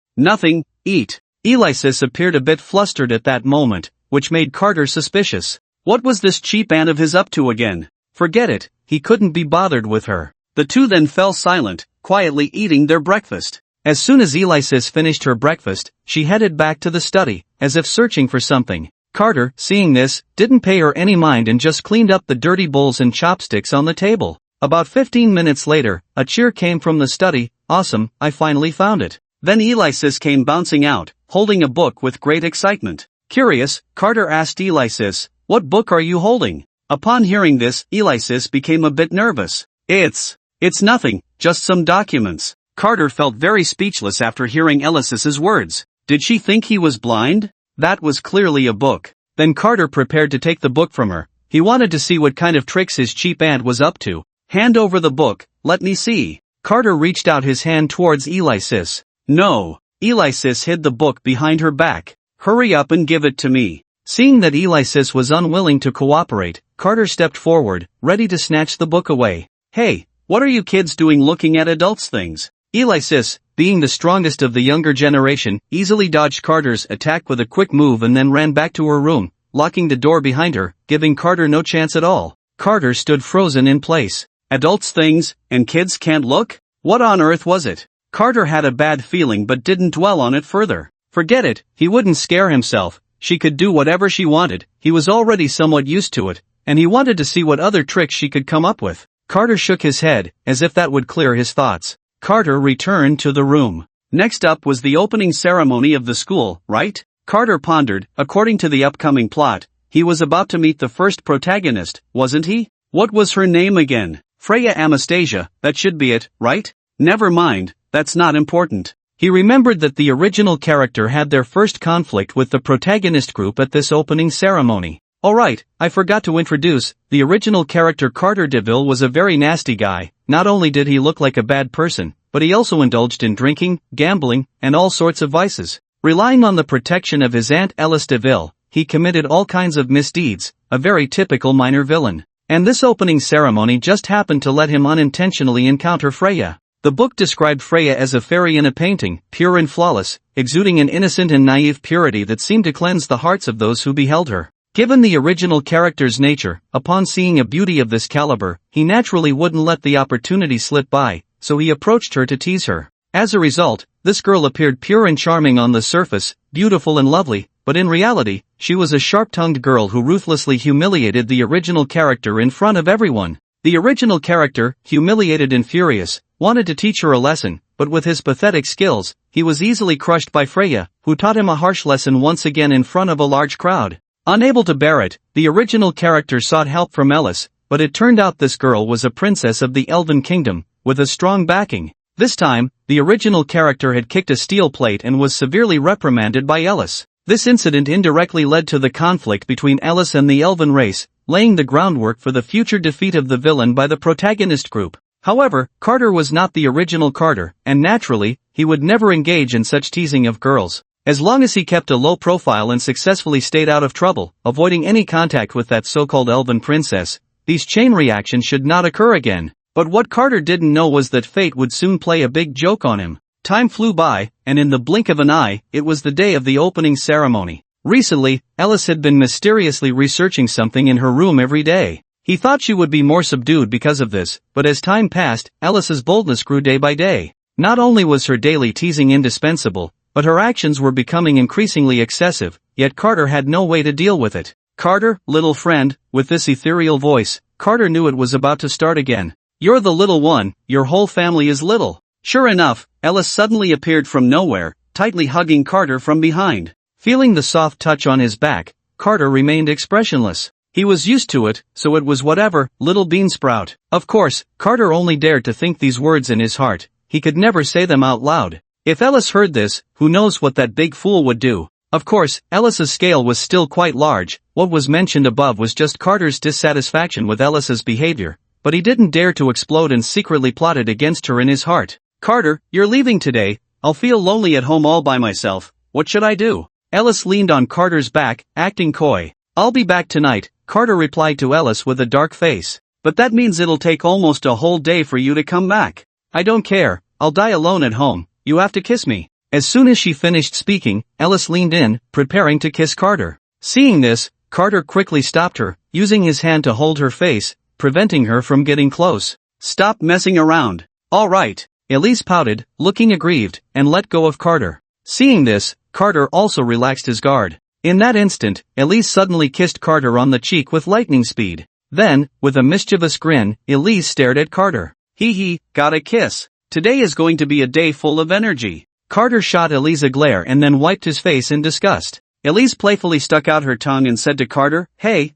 eat. Alexis appeared a bit flustered at that moment, which made Carter suspicious. What was this cheap aunt of his up to again? Forget it, he couldn't be bothered with her. The two then fell silent, quietly eating their breakfast. As soon as Alexis finished her breakfast, she headed back to the study, as if searching for something. Carter, seeing this, didn't pay her any mind and just cleaned up the dirty bowls and chopsticks on the table. About 15 minutes later, a cheer came from the study. Awesome, I finally found it. Then Alexis came bouncing out, holding a book with great excitement. Curious, Carter asked Alexis, what book are you holding? Upon hearing this, Alexis became a bit nervous. It's nothing, just some documents. Carter felt very speechless after hearing Alexis's words. Did she think he was blind? That was clearly a book. Then Carter prepared to take the book from her. He wanted to see what kind of tricks his cheap aunt was up to. Hand over the book, let me see. Carter reached out his hand towards Alexis. No. Alexis hid the book behind her back. Hurry up and give it to me. Seeing that Alexis was unwilling to cooperate, Carter stepped forward, ready to snatch the book away. Hey, what are you kids doing looking at adults' things? Alexis, being the strongest of the younger generation, easily dodged Carter's attack with a quick move and then ran back to her room, locking the door behind her, giving Carter no chance at all. Carter stood frozen in place. Adults' things, and kids can't look? What on earth was it? Carter had a bad feeling but didn't dwell on it further. Forget it, he wouldn't scare himself. She could do whatever she wanted, he was already somewhat used to it, and he wanted to see what other tricks she could come up with. Carter shook his head, as if that would clear his thoughts. Carter returned to the room. Next up was the opening ceremony of the school, right? Carter pondered. According to the upcoming plot, he was about to meet the first protagonist, wasn't he? What was her name again? Freya Anastasia, that should be it, right? Never mind, that's not important. He remembered that the original character had their first conflict with the protagonist group at this opening ceremony. Alright, I forgot to introduce, the original character Carter DeVille was a very nasty guy. Not only did he look like a bad person, but he also indulged in drinking, gambling, and all sorts of vices. Relying on the protection of his aunt Alice DeVille, he committed all kinds of misdeeds, a very typical minor villain. And this opening ceremony just happened to let him unintentionally encounter Freya. The book described Freya as a fairy in a painting, pure and flawless, exuding an innocent and naive purity that seemed to cleanse the hearts of those who beheld her. Given the original character's nature, upon seeing a beauty of this caliber, he naturally wouldn't let the opportunity slip by, so he approached her to tease her. As a result, this girl appeared pure and charming on the surface, beautiful and lovely, but in reality, she was a sharp-tongued girl who ruthlessly humiliated the original character in front of everyone. The original character, humiliated and furious, wanted to teach her a lesson, but with his pathetic skills, he was easily crushed by Freya, who taught him a harsh lesson once again in front of a large crowd. Unable to bear it, the original character sought help from Alice, but it turned out this girl was a princess of the Elven Kingdom, with a strong backing. This time, the original character had kicked a steel plate and was severely reprimanded by Alice. This incident indirectly led to the conflict between Alice and the Elven race, laying the groundwork for the future defeat of the villain by the protagonist group. However, Carter was not the original Carter, and naturally, he would never engage in such teasing of girls. As long as he kept a low profile and successfully stayed out of trouble, avoiding any contact with that so-called Elven princess, these chain reactions should not occur again. But what Carter didn't know was that fate would soon play a big joke on him. Time flew by, and in the blink of an eye, it was the day of the opening ceremony. Recently, Alice had been mysteriously researching something in her room every day. He thought she would be more subdued because of this, but as time passed, Alice's boldness grew day by day. Not only was her daily teasing indispensable, but her actions were becoming increasingly excessive, yet Carter had no way to deal with it. Carter, little friend, with this ethereal voice, Carter knew it was about to start again. You're the little one, your whole family is little. Sure enough, Alice suddenly appeared from nowhere, tightly hugging Carter from behind. Feeling the soft touch on his back, Carter remained expressionless. He was used to it, so it was whatever, little beansprout. Of course, Carter only dared to think these words in his heart. He could never say them out loud. If Ellis heard this, who knows what that big fool would do. Of course, Ellis's scale was still quite large. What was mentioned above was just Carter's dissatisfaction with Ellis's behavior, but he didn't dare to explode and secretly plotted against her in his heart. Carter, you're leaving today. I'll feel lonely at home all by myself. What should I do? Ellis leaned on Carter's back, acting coy. I'll be back tonight, Carter replied to Ellis with a dark face. But that means it'll take almost a whole day for you to come back. I don't care, I'll die alone at home. You have to kiss me. As soon as she finished speaking, Ellis leaned in, preparing to kiss Carter. Seeing this, Carter quickly stopped her, using his hand to hold her face, preventing her from getting close. Stop messing around. All right. Elise pouted, looking aggrieved, and let go of Carter. Seeing this, Carter also relaxed his guard. In that instant, Elise suddenly kissed Carter on the cheek with lightning speed. Then, with a mischievous grin, Elise stared at Carter. Hee, got a kiss. Today is going to be a day full of energy. Carter shot Elise a glare and then wiped his face in disgust. Elise playfully stuck out her tongue and said to Carter, Hey,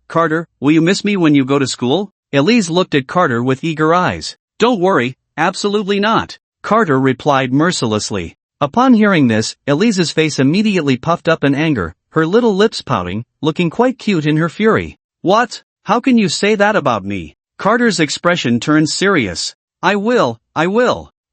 Carter, will you miss me when you go to school? Elise looked at Carter with eager eyes. Don't worry, absolutely not. Carter replied mercilessly. Upon hearing this, Elise's face immediately puffed up in anger, her little lips pouting, looking quite cute in her fury. What? How can you say that about me? Carter's expression turned serious. I will.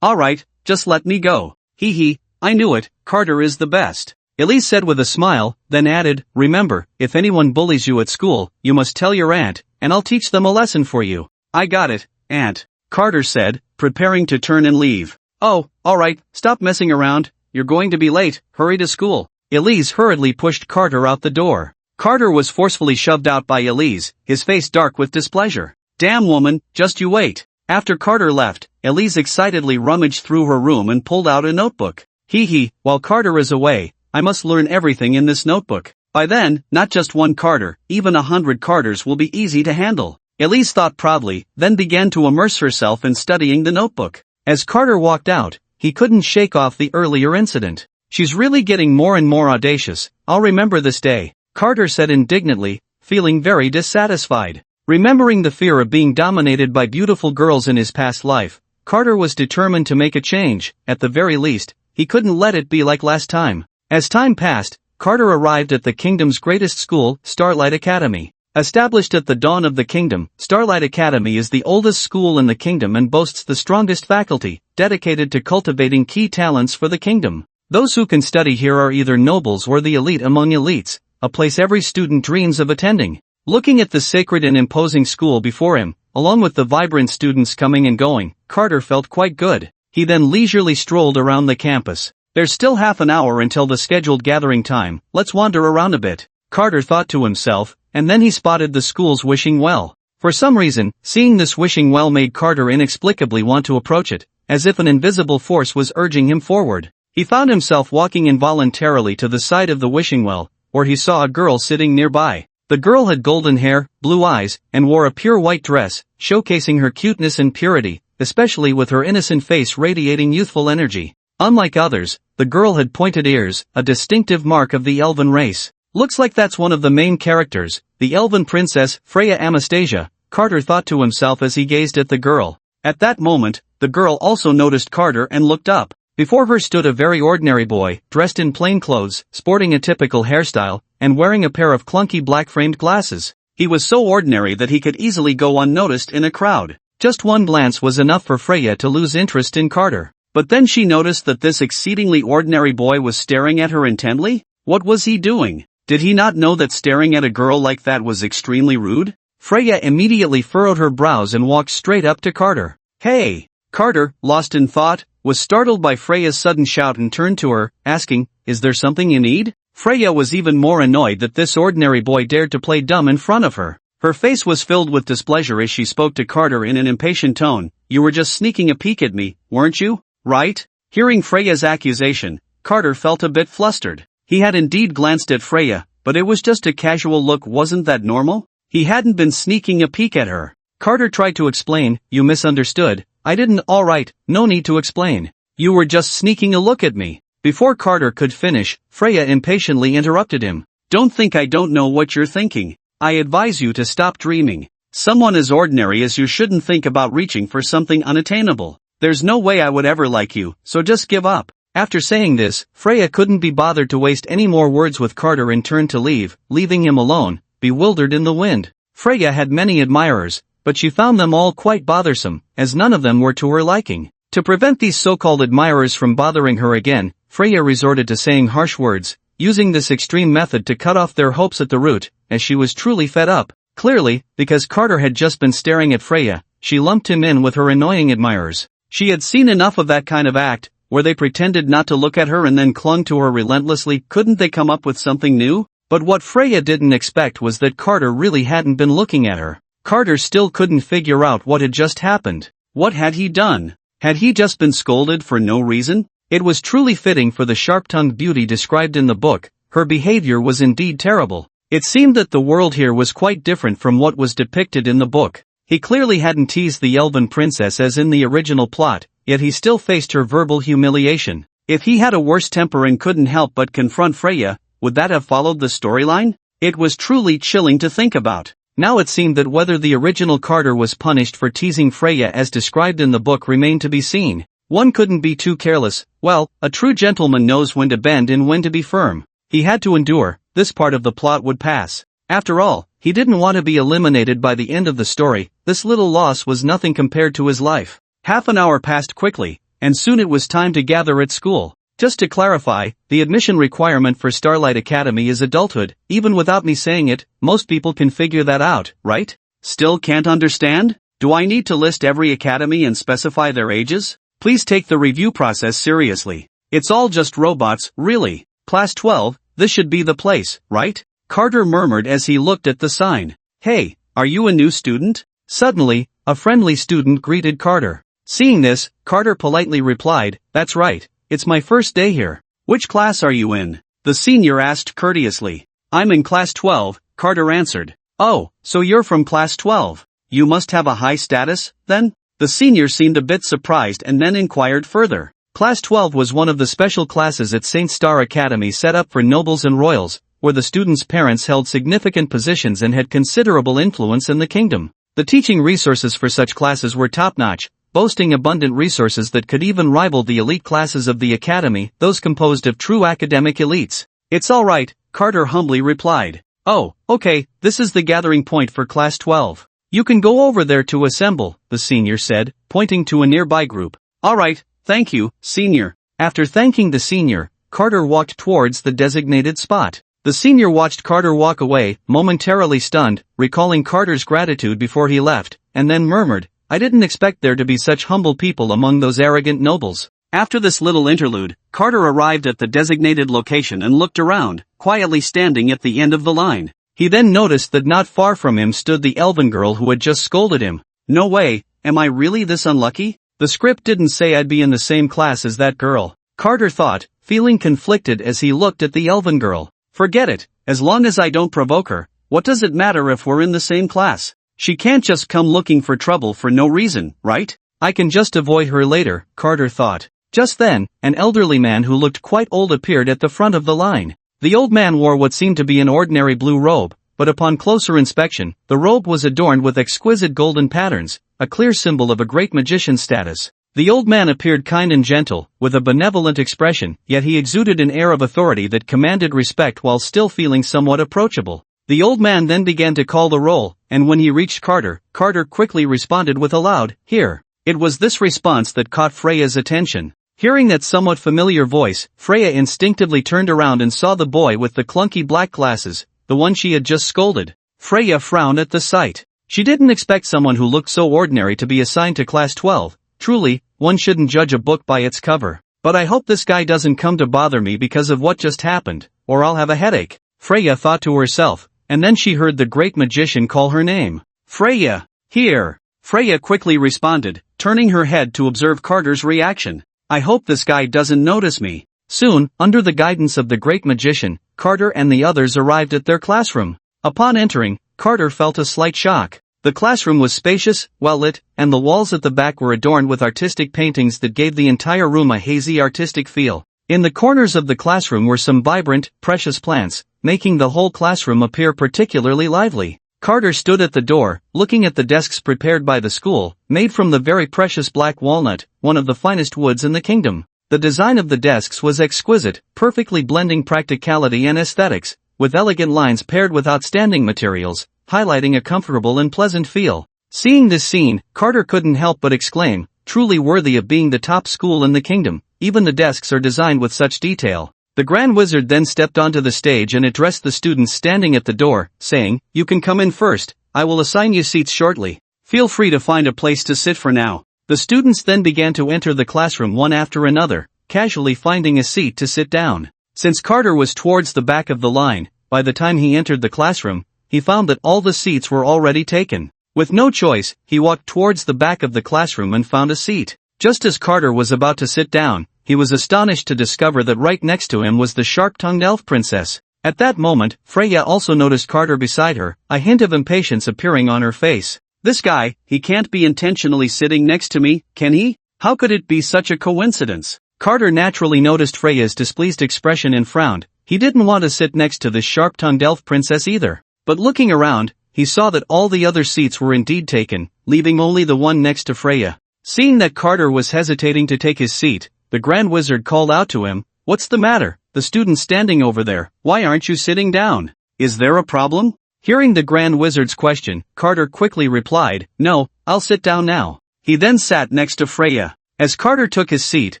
Alright, just let me go. Hee, I knew it, Carter is the best. Elise said with a smile, then added, Remember, if anyone bullies you at school, you must tell your aunt, and I'll teach them a lesson for you. I got it, Aunt, Carter said, preparing to turn and leave. Oh, alright, stop messing around, you're going to be late, hurry to school. Elise hurriedly pushed Carter out the door. Carter was forcefully shoved out by Elise, his face dark with displeasure. Damn woman, just you wait. After Carter left, Elise excitedly rummaged through her room and pulled out a notebook. Hee, while Carter is away, I must learn everything in this notebook. By then, not just one Carter, even 100 Carters will be easy to handle. Elise thought proudly, then began to immerse herself in studying the notebook. As Carter walked out, he couldn't shake off the earlier incident. She's really getting more and more audacious. I'll remember this day, Carter said indignantly, feeling very dissatisfied. Remembering the fear of being dominated by beautiful girls in his past life, Carter was determined to make a change. At the very least, he couldn't let it be like last time. As time passed, Carter arrived at the kingdom's greatest school, Starlight Academy. Established at the dawn of the kingdom, Starlight Academy is the oldest school in the kingdom and boasts the strongest faculty, dedicated to cultivating key talents for the kingdom. Those who can study here are either nobles or the elite among elites, a place every student dreams of attending. Looking at the sacred and imposing school before him, along with the vibrant students coming and going, Carter felt quite good. He then leisurely strolled around the campus. There's still half an hour until the scheduled gathering time, let's wander around a bit, Carter thought to himself, and then he spotted the school's wishing well. For some reason, seeing this wishing well made Carter inexplicably want to approach it, as if an invisible force was urging him forward. He found himself walking involuntarily to the side of the wishing well, where he saw a girl sitting nearby. The girl had golden hair, blue eyes, and wore a pure white dress, showcasing her cuteness and purity, especially with her innocent face radiating youthful energy. Unlike others, the girl had pointed ears, a distinctive mark of the elven race. Looks like that's one of the main characters, the elven princess, Freya Anastasia, Carter thought to himself as he gazed at the girl. At that moment, the girl also noticed Carter and looked up. Before her stood a very ordinary boy, dressed in plain clothes, sporting a typical hairstyle, and wearing a pair of clunky black-framed glasses. He was so ordinary that he could easily go unnoticed in a crowd. Just one glance was enough for Freya to lose interest in Carter. But then she noticed that this exceedingly ordinary boy was staring at her intently? What was he doing? Did he not know that staring at a girl like that was extremely rude? Freya immediately furrowed her brows and walked straight up to Carter. Hey! Carter, lost in thought, was startled by Freya's sudden shout and turned to her, asking, Is there something you need? Freya was even more annoyed that this ordinary boy dared to play dumb in front of her. Her face was filled with displeasure as she spoke to Carter in an impatient tone. You were just sneaking a peek at me, weren't you? Right? Hearing Freya's accusation, Carter felt a bit flustered. He had indeed glanced at Freya, but it was just a casual look. Wasn't that normal? He hadn't been sneaking a peek at her. Carter tried to explain. You misunderstood. I didn't. Alright, no need to explain. You were just sneaking a look at me. Before Carter could finish, Freya impatiently interrupted him. Don't think I don't know what you're thinking. I advise you to stop dreaming. Someone as ordinary as you shouldn't think about reaching for something unattainable. There's no way I would ever like you, so just give up. After saying this, Freya couldn't be bothered to waste any more words with Carter and turned to leave, leaving him alone, bewildered in the wind. Freya had many admirers, but she found them all quite bothersome, as none of them were to her liking. To prevent these so-called admirers from bothering her again, Freya resorted to saying harsh words, using this extreme method to cut off their hopes at the root, as she was truly fed up. Clearly, because Carter had just been staring at Freya, she lumped him in with her annoying admirers. She had seen enough of that kind of act, where they pretended not to look at her and then clung to her relentlessly. Couldn't they come up with something new? But what Freya didn't expect was that Carter really hadn't been looking at her. Carter still couldn't figure out what had just happened. What had he done? Had he just been scolded for no reason? It was truly fitting for the sharp-tongued beauty described in the book. Her behavior was indeed terrible. It seemed that the world here was quite different from what was depicted in the book. He clearly hadn't teased the elven princess as in the original plot, yet he still faced her verbal humiliation. If he had a worse temper and couldn't help but confront Freya, would that have followed the storyline? It was truly chilling to think about. Now it seemed that whether the original Carter was punished for teasing Freya as described in the book remained to be seen. One couldn't be too careless. Well, a true gentleman knows when to bend and when to be firm. He had to endure. This part of the plot would pass. After all, he didn't want to be eliminated by the end of the story. This little loss was nothing compared to his life. Half an hour passed quickly, and soon it was time to gather at school. Just to clarify, the admission requirement for Starlight Academy is adulthood. Even without me saying it, most people can figure that out, right? Still can't understand? Do I need to list every academy and specify their ages? Please take the review process seriously. It's all just robots, really. Class 12, this should be the place, right? Carter murmured as he looked at the sign. Hey, are you a new student? Suddenly, a friendly student greeted Carter. Seeing this, Carter politely replied, That's right, it's my first day here. Which class are you in? The senior asked courteously. I'm in class 12, Carter answered. Oh, so you're from class 12. You must have a high status, then? The senior seemed a bit surprised and then inquired further. Class 12 was one of the special classes at St. Star Academy set up for nobles and royals, where the students' parents held significant positions and had considerable influence in the kingdom. The teaching resources for such classes were top-notch, boasting abundant resources that could even rival the elite classes of the academy, those composed of true academic elites. It's all right, Carter humbly replied. Oh, okay, this is the gathering point for class 12. You can go over there to assemble, the senior said, pointing to a nearby group. All right, thank you, senior. After thanking the senior, Carter walked towards the designated spot. The senior watched Carter walk away, momentarily stunned, recalling Carter's gratitude before he left, and then murmured, I didn't expect there to be such humble people among those arrogant nobles. After this little interlude, Carter arrived at the designated location and looked around, quietly standing at the end of the line. He then noticed that not far from him stood the elven girl who had just scolded him. No way, am I really this unlucky? The script didn't say I'd be in the same class as that girl, Carter thought, feeling conflicted as he looked at the elven girl. Forget it, as long as I don't provoke her, what does it matter if we're in the same class? She can't just come looking for trouble for no reason, right? I can just avoid her later, Carter thought. Just then, an elderly man who looked quite old appeared at the front of the line. The old man wore what seemed to be an ordinary blue robe, but upon closer inspection, the robe was adorned with exquisite golden patterns, a clear symbol of a great magician's status. The old man appeared kind and gentle, with a benevolent expression, yet he exuded an air of authority that commanded respect while still feeling somewhat approachable. The old man then began to call the roll, and when he reached Carter, Carter quickly responded with a loud, "Here." It was this response that caught Freya's attention. Hearing that somewhat familiar voice, Freya instinctively turned around and saw the boy with the clunky black glasses, the one she had just scolded. Freya frowned at the sight. She didn't expect someone who looked so ordinary to be assigned to class 12. Truly, one shouldn't judge a book by its cover. But I hope this guy doesn't come to bother me because of what just happened, or I'll have a headache, Freya thought to herself, and then she heard the great magician call her name. Freya! Here! Freya quickly responded, turning her head to observe Carter's reaction. I hope this guy doesn't notice me. Soon, under the guidance of the great magician, Carter and the others arrived at their classroom. Upon entering, Carter felt a slight shock. The classroom was spacious, well-lit, and the walls at the back were adorned with artistic paintings that gave the entire room a hazy artistic feel. In the corners of the classroom were some vibrant, precious plants, making the whole classroom appear particularly lively. Carter stood at the door, looking at the desks prepared by the school, made from the very precious black walnut, one of the finest woods in the kingdom. The design of the desks was exquisite, perfectly blending practicality and aesthetics, with elegant lines paired with outstanding materials, highlighting a comfortable and pleasant feel. Seeing this scene, Carter couldn't help but exclaim, truly worthy of being the top school in the kingdom, even the desks are designed with such detail. The Grand Wizard then stepped onto the stage and addressed the students standing at the door, saying, "You can come in first, I will assign you seats shortly. Feel free to find a place to sit for now." The students then began to enter the classroom one after another, casually finding a seat to sit down. Since Carter was towards the back of the line, by the time he entered the classroom, he found that all the seats were already taken. With no choice, he walked towards the back of the classroom and found a seat. Just as Carter was about to sit down, he was astonished to discover that right next to him was the sharp-tongued elf princess. At that moment, Freya also noticed Carter beside her, a hint of impatience appearing on her face. "This guy, he can't be intentionally sitting next to me, can he? How could it be such a coincidence?" Carter naturally noticed Freya's displeased expression and frowned. He didn't want to sit next to this sharp-tongued elf princess either. But looking around, he saw that all the other seats were indeed taken, leaving only the one next to Freya. Seeing that Carter was hesitating to take his seat, the Grand Wizard called out to him, "What's the matter, the student standing over there, why aren't you sitting down? Is there a problem?" Hearing the Grand Wizard's question, Carter quickly replied, "No, I'll sit down now." He then sat next to Freya. As Carter took his seat,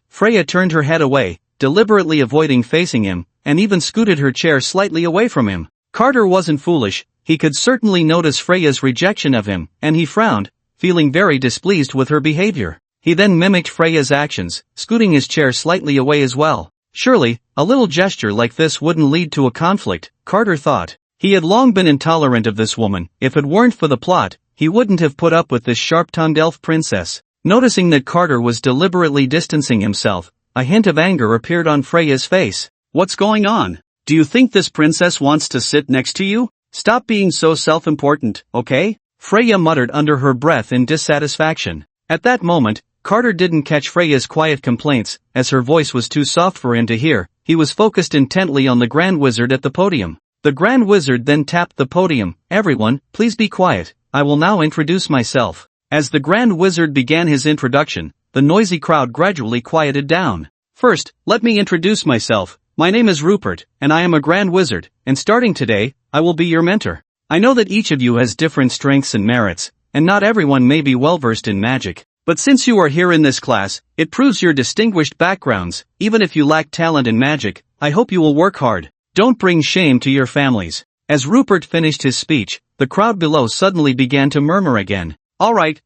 Freya turned her head away, deliberately avoiding facing him, and even scooted her chair slightly away from him. Carter wasn't foolish, he could certainly notice Freya's rejection of him, and he frowned, feeling very displeased with her behavior. He then mimicked Freya's actions, scooting his chair slightly away as well. Surely, a little gesture like this wouldn't lead to a conflict, Carter thought. He had long been intolerant of this woman. If it weren't for the plot, he wouldn't have put up with this sharp-tongued elf princess. Noticing that Carter was deliberately distancing himself, a hint of anger appeared on Freya's face. "What's going on? Do you think this princess wants to sit next to you? Stop being so self-important, okay?" Freya muttered under her breath in dissatisfaction. At that moment, Carter didn't catch Freya's quiet complaints, as her voice was too soft for him to hear. He was focused intently on the Grand Wizard at the podium. The Grand Wizard then tapped the podium. "Everyone, please be quiet, I will now introduce myself." As the Grand Wizard began his introduction, the noisy crowd gradually quieted down. "First, let me introduce myself. My name is Rupert, and I am a Grand Wizard, and starting today, I will be your mentor. I know that each of you has different strengths and merits, and not everyone may be well-versed in magic. But since you are here in this class, it proves your distinguished backgrounds. Even if you lack talent in magic, I hope you will work hard. Don't bring shame to your families." As Rupert finished his speech, the crowd below suddenly began to murmur again. All right,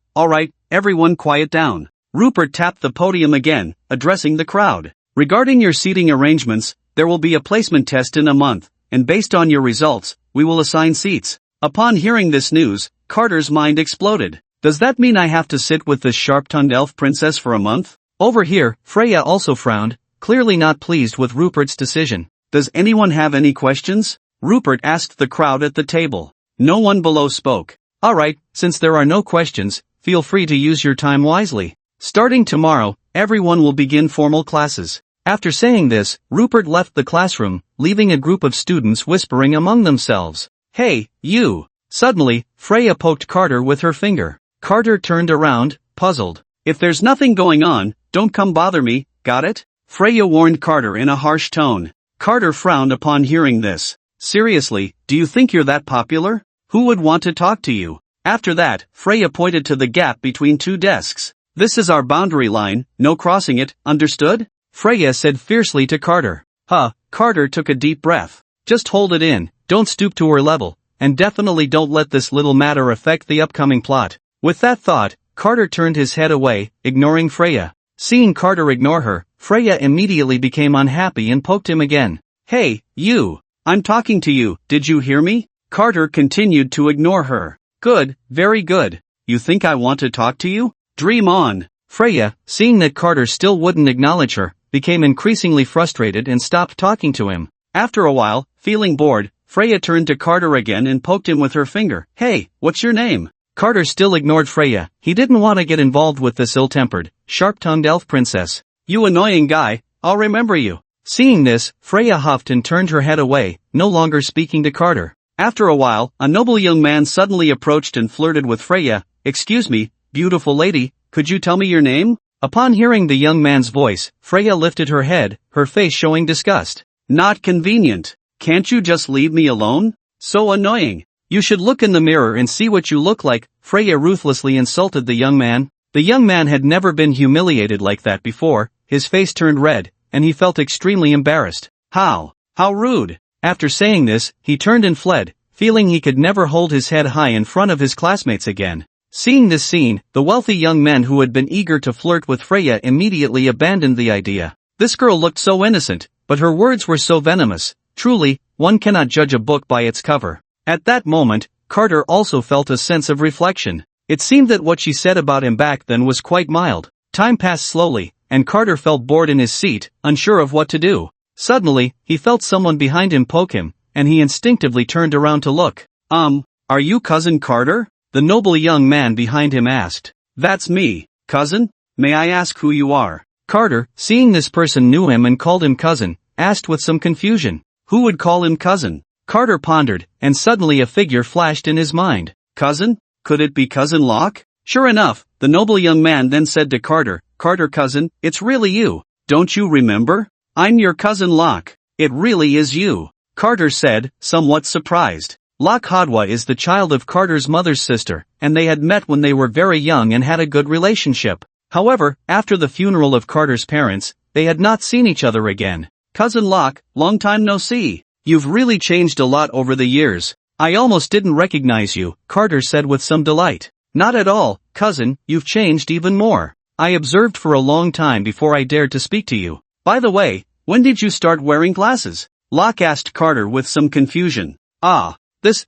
everyone quiet down." Rupert tapped the podium again, addressing the crowd. "Regarding your seating arrangements, there will be a placement test in a month, and based on your results, we will assign seats." Upon hearing this news, Carter's mind exploded. Does that mean I have to sit with this sharp-tongued elf princess for a month? Over here, Freya also frowned, clearly not pleased with Rupert's decision. "Does anyone have any questions?" Rupert asked the crowd at the table. No one below spoke. "Alright, since there are no questions, feel free to use your time wisely. Starting tomorrow, everyone will begin formal classes." After saying this, Rupert left the classroom, leaving a group of students whispering among themselves. "Hey, you!" Suddenly, Freya poked Carter with her finger. Carter turned around, puzzled. "If there's nothing going on, don't come bother me, got it?" Freya warned Carter in a harsh tone. Carter frowned upon hearing this. "Seriously, do you think you're that popular? Who would want to talk to you?" After that, Freya pointed to the gap between two desks. "This is our boundary line, no crossing it, understood?" Freya said fiercely to Carter. Carter took a deep breath. "Just hold it in, don't stoop to her level, and definitely don't let this little matter affect the upcoming plot." With that thought, Carter turned his head away, ignoring Freya. Seeing Carter ignore her, Freya immediately became unhappy and poked him again. "Hey, you! I'm talking to you, did you hear me?" Carter continued to ignore her. "Good, very good. You think I want to talk to you? Dream on." Freya, seeing that Carter still wouldn't acknowledge her, became increasingly frustrated and stopped talking to him. After a while, feeling bored, Freya turned to Carter again and poked him with her finger. "Hey, what's your name?" Carter still ignored Freya. He didn't want to get involved with this ill-tempered, sharp-tongued elf princess. "You annoying guy, I'll remember you." Seeing this, Freya huffed and turned her head away, no longer speaking to Carter. After a while, a noble young man suddenly approached and flirted with Freya. "Excuse me, beautiful lady, could you tell me your name?" Upon hearing the young man's voice, Freya lifted her head, her face showing disgust. "Not convenient. Can't you just leave me alone? So annoying. You should look in the mirror and see what you look like," Freya ruthlessly insulted the young man. The young man had never been humiliated like that before, his face turned red, and he felt extremely embarrassed. How rude. After saying this, he turned and fled, feeling he could never hold his head high in front of his classmates again. Seeing this scene, the wealthy young men who had been eager to flirt with Freya immediately abandoned the idea. This girl looked so innocent, but her words were so venomous. Truly, one cannot judge a book by its cover. At that moment, Carter also felt a sense of reflection. It seemed that what she said about him back then was quite mild. Time passed slowly, and Carter felt bored in his seat, unsure of what to do. Suddenly, he felt someone behind him poke him, and he instinctively turned around to look. Are you Cousin Carter?" the noble young man behind him asked. "That's me, cousin. May I ask who you are?" Carter, seeing this person knew him and called him cousin, asked with some confusion. Who would call him cousin? Carter pondered, and suddenly a figure flashed in his mind. Cousin? Could it be Cousin Locke? Sure enough, the noble young man then said to Carter, "Carter cousin, it's really you. Don't you remember? I'm your cousin Locke. It really is you," Carter said, somewhat surprised. Locke Hadwa is the child of Carter's mother's sister, and they had met when they were very young and had a good relationship. However, after the funeral of Carter's parents, they had not seen each other again. "Cousin Locke, long time no see. You've really changed a lot over the years. I almost didn't recognize you," Carter said with some delight. "Not at all, cousin, you've changed even more. I observed for a long time before I dared to speak to you. By the way, when did you start wearing glasses?" Locke asked Carter with some confusion.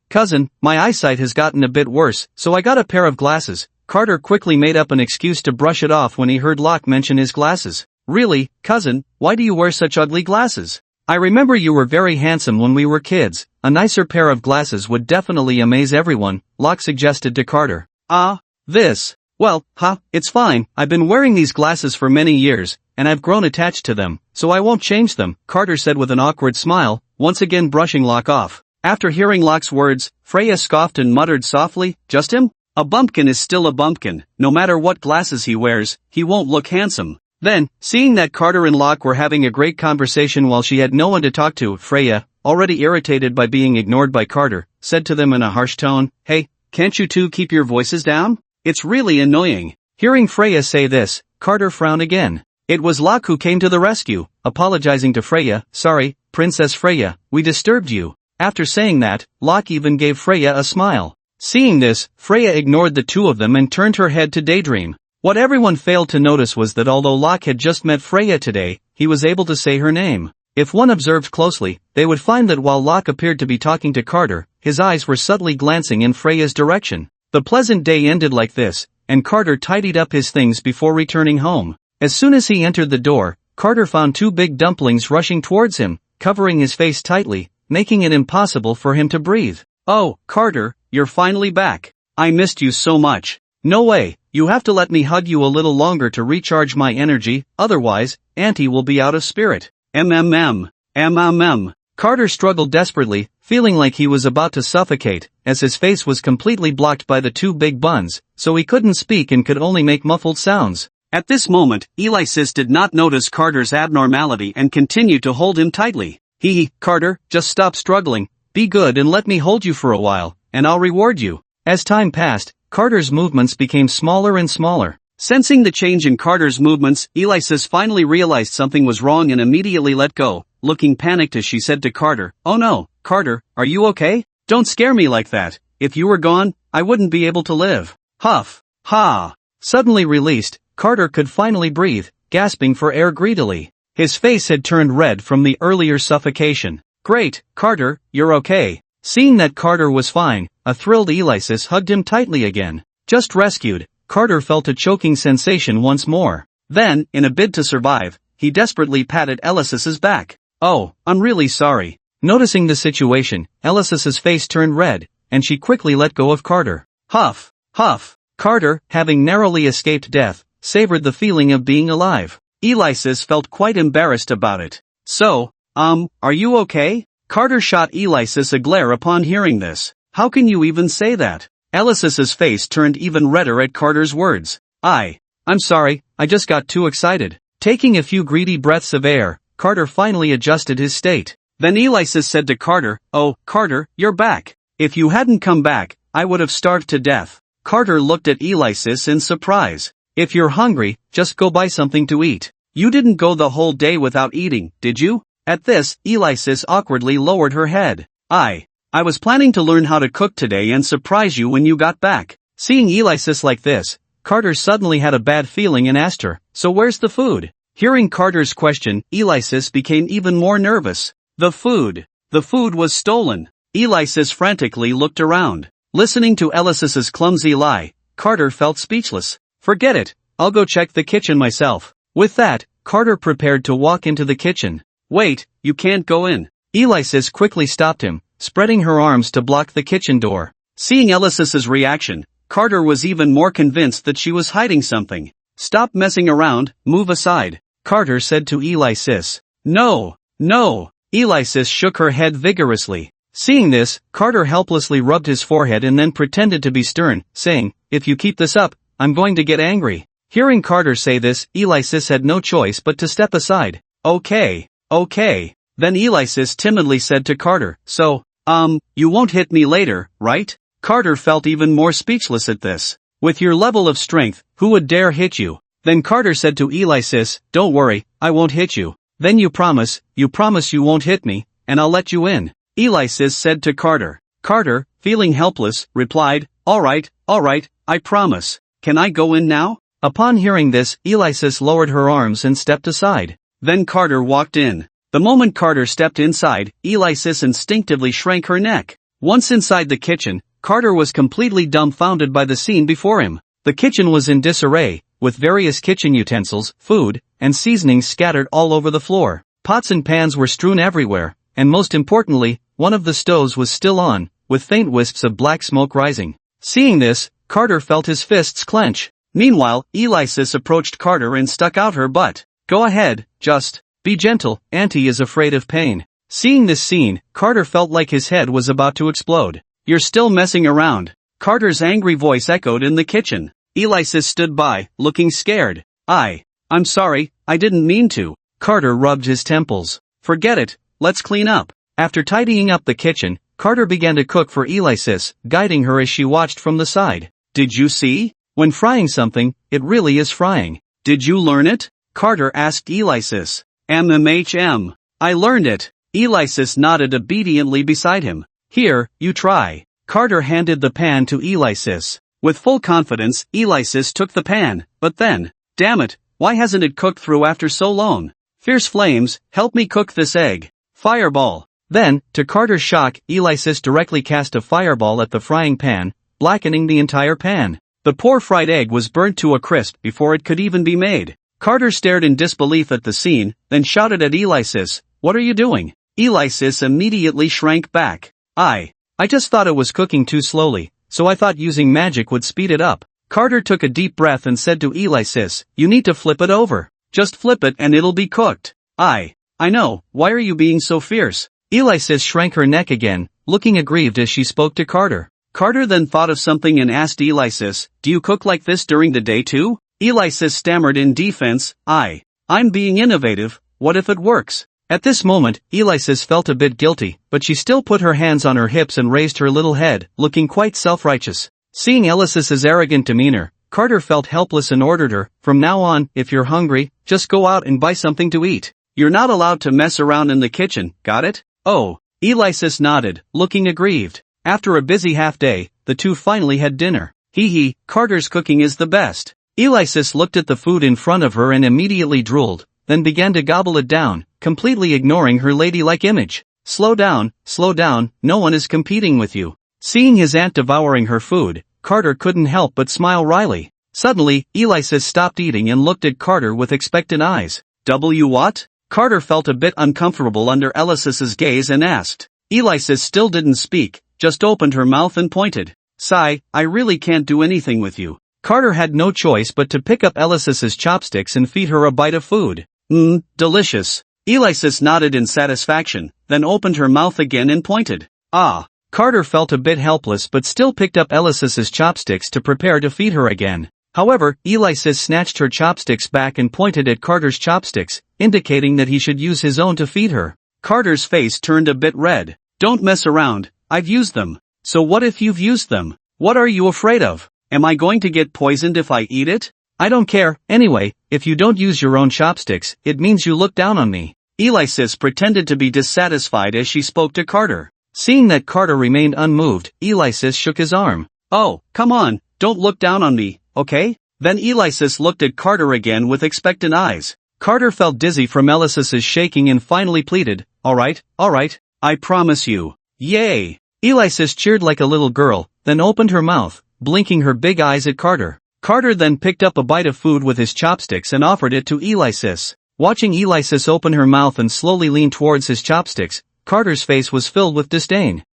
Cousin, my eyesight has gotten a bit worse, so I got a pair of glasses." Carter quickly made up an excuse to brush it off when he heard Locke mention his glasses. "Really, cousin, why do you wear such ugly glasses? I remember you were very handsome when we were kids. A nicer pair of glasses would definitely amaze everyone," Locke suggested to Carter. It's fine. I've been wearing these glasses for many years, and I've grown attached to them, so I won't change them," Carter said with an awkward smile, once again brushing Locke off. After hearing Locke's words, Freya scoffed and muttered softly, "Just him? A bumpkin is still a bumpkin. No matter what glasses he wears, he won't look handsome." Then, seeing that Carter and Locke were having a great conversation while she had no one to talk to, Freya, already irritated by being ignored by Carter, said to them in a harsh tone, "Hey, can't you two keep your voices down? It's really annoying." Hearing Freya say this, Carter frowned again. It was Locke who came to the rescue, apologizing to Freya. "Sorry, Princess Freya, we disturbed you." After saying that, Locke even gave Freya a smile. Seeing this, Freya ignored the two of them and turned her head to daydream. What everyone failed to notice was that although Locke had just met Freya today, he was able to say her name. If one observed closely, they would find that while Locke appeared to be talking to Carter, his eyes were subtly glancing in Freya's direction. The pleasant day ended like this, and Carter tidied up his things before returning home. As soon as he entered the door, Carter found two big dumplings rushing towards him, covering his face tightly, making it impossible for him to breathe. "Oh, Carter, you're finally back. I missed you so much." "No way, you have to let me hug you a little longer to recharge my energy, otherwise, Auntie will be out of spirit." Carter struggled desperately, feeling like he was about to suffocate, as his face was completely blocked by the two big buns, so he couldn't speak and could only make muffled sounds. At this moment, Alexis did not notice Carter's abnormality and continued to hold him tightly. "Carter, just stop struggling, be good and let me hold you for a while, and I'll reward you." As time passed, Carter's movements became smaller and smaller. Sensing the change in Carter's movements, Alexis finally realized something was wrong and immediately let go, looking panicked as she said to Carter, "Oh no, Carter, are you okay? Don't scare me like that. If you were gone, I wouldn't be able to live." Huff. Ha. Suddenly released, Carter could finally breathe, gasping for air greedily. His face had turned red from the earlier suffocation. "Great, Carter, you're okay." Seeing that Carter was fine, a thrilled Alexis hugged him tightly again. Just rescued, Carter felt a choking sensation once more. Then, in a bid to survive, he desperately patted Alexis's back. "Oh, I'm really sorry." Noticing the situation, Alexis's face turned red, and she quickly let go of Carter. Huff. Huff. Carter, having narrowly escaped death, savored the feeling of being alive. Alexis felt quite embarrassed about it. So, are you okay? Carter shot Alexis a glare upon hearing this. How can you even say that? Alexis's face turned even redder at Carter's words. I'm sorry, I just got too excited. Taking a few greedy breaths of air, Carter finally adjusted his state. Then Alexis said to Carter, "Oh, Carter, you're back. If you hadn't come back, I would have starved to death." Carter looked at Alexis in surprise. "If you're hungry, just go buy something to eat. You didn't go the whole day without eating, did you?" At this, Alexis awkwardly lowered her head. I was planning to learn how to cook today and surprise you when you got back." Seeing Alexis like this, Carter suddenly had a bad feeling and asked her, "So where's the food?" Hearing Carter's question, Alexis became even more nervous. The food was stolen. Alexis frantically looked around. Listening to Alexis's clumsy lie, Carter felt speechless. "Forget it, I'll go check the kitchen myself." With that, Carter prepared to walk into the kitchen. "Wait, you can't go in." Alexis quickly stopped him, spreading her arms to block the kitchen door. Seeing Alexis's reaction, Carter was even more convinced that she was hiding something. "Stop messing around, move aside," Carter said to Alexis. No. Alexis shook her head vigorously. Seeing this, Carter helplessly rubbed his forehead and then pretended to be stern, saying, "If you keep this up, I'm going to get angry." Hearing Carter say this, Alexis had no choice but to step aside. Okay. Then Alexis timidly said to Carter, "So, you won't hit me later, right?" Carter felt even more speechless at this. "With your level of strength, who would dare hit you?" Then Carter said to Alexis, "Don't worry, I won't hit you. Then you promise you won't hit me, and I'll let you in." Alexis said to Carter. Carter, feeling helpless, replied, All right, I promise. Can I go in now?" Upon hearing this, Alexis lowered her arms and stepped aside. Then Carter walked in. The moment Carter stepped inside, Alexis instinctively shrank her neck. Once inside the kitchen, Carter was completely dumbfounded by the scene before him. The kitchen was in disarray, with various kitchen utensils, food, and seasonings scattered all over the floor. Pots and pans were strewn everywhere, and most importantly, one of the stoves was still on, with faint wisps of black smoke rising. Seeing this, Carter felt his fists clench. Meanwhile, Alexis approached Carter and stuck out her butt. "Go ahead, just be gentle, Auntie is afraid of pain." Seeing this scene, Carter felt like his head was about to explode. "You're still messing around." Carter's angry voice echoed in the kitchen. Alexis stood by, looking scared. I'm sorry, I didn't mean to." Carter rubbed his temples. "Forget it, let's clean up." After tidying up the kitchen, Carter began to cook for Alexis, guiding her as she watched from the side. "Did you see? When frying something, it really is frying. Did you learn it?" Carter asked Alexis. I learned it." Alexis nodded obediently beside him. "Here, you try." Carter handed the pan to Alexis. With full confidence, Alexis took the pan, but then, "Damn it, why hasn't it cooked through after so long? Fierce flames, help me cook this egg. Fireball." Then, to Carter's shock, Alexis directly cast a fireball at the frying pan, blackening the entire pan. The poor fried egg was burnt to a crisp before it could even be made. Carter stared in disbelief at the scene, then shouted at Alexis, "What are you doing?" Alexis immediately shrank back. I just thought it was cooking too slowly, so I thought using magic would speed it up." Carter took a deep breath and said to Alexis, "You need to flip it over. Just flip it and it'll be cooked." I know, why are you being so fierce?" Alexis shrank her neck again, looking aggrieved as she spoke to Carter. Carter then thought of something and asked Alexis, "Do you cook like this during the day too?" Alexis stammered in defense, I'm being innovative, what if it works?" At this moment, Alexis felt a bit guilty, but she still put her hands on her hips and raised her little head, looking quite self-righteous. Seeing Alexis's arrogant demeanor, Carter felt helpless and ordered her, "From now on, if you're hungry, just go out and buy something to eat. You're not allowed to mess around in the kitchen, got it?" "Oh." Alexis nodded, looking aggrieved. After a busy half-day, the two finally had dinner. Carter's cooking is the best." Alexis looked at the food in front of her and immediately drooled, then began to gobble it down, completely ignoring her ladylike image. Slow down, no one is competing with you." Seeing his aunt devouring her food, Carter couldn't help but smile wryly. Suddenly, Alexis stopped eating and looked at Carter with expectant eyes. What? Carter felt a bit uncomfortable under Alexis's gaze and asked. Alexis still didn't speak, just opened her mouth and pointed. "I really can't do anything with you." Carter had no choice but to pick up Alexis's chopsticks and feed her a bite of food. Delicious. Alexis nodded in satisfaction, then opened her mouth again and pointed. Ah! Carter felt a bit helpless but still picked up Alexis's chopsticks to prepare to feed her again. However, Alexis snatched her chopsticks back and pointed at Carter's chopsticks, indicating that he should use his own to feed her. Carter's face turned a bit red. Don't mess around, I've used them. So what if you've used them? What are you afraid of? Am I going to get poisoned if I eat it? I don't care, anyway, if you don't use your own chopsticks, it means you look down on me. Alexis pretended to be dissatisfied as she spoke to Carter. Seeing that Carter remained unmoved, Alexis shook his arm. Oh, come on, don't look down on me, okay? Then Alexis looked at Carter again with expectant eyes. Carter felt dizzy from Alexis's shaking and finally pleaded, alright, I promise you. Yay! Alexis cheered like a little girl, then opened her mouth, blinking her big eyes at Carter. Carter then picked up a bite of food with his chopsticks and offered it to Alexis. Watching Alexis open her mouth and slowly lean towards his chopsticks, Carter's face was filled with disdain.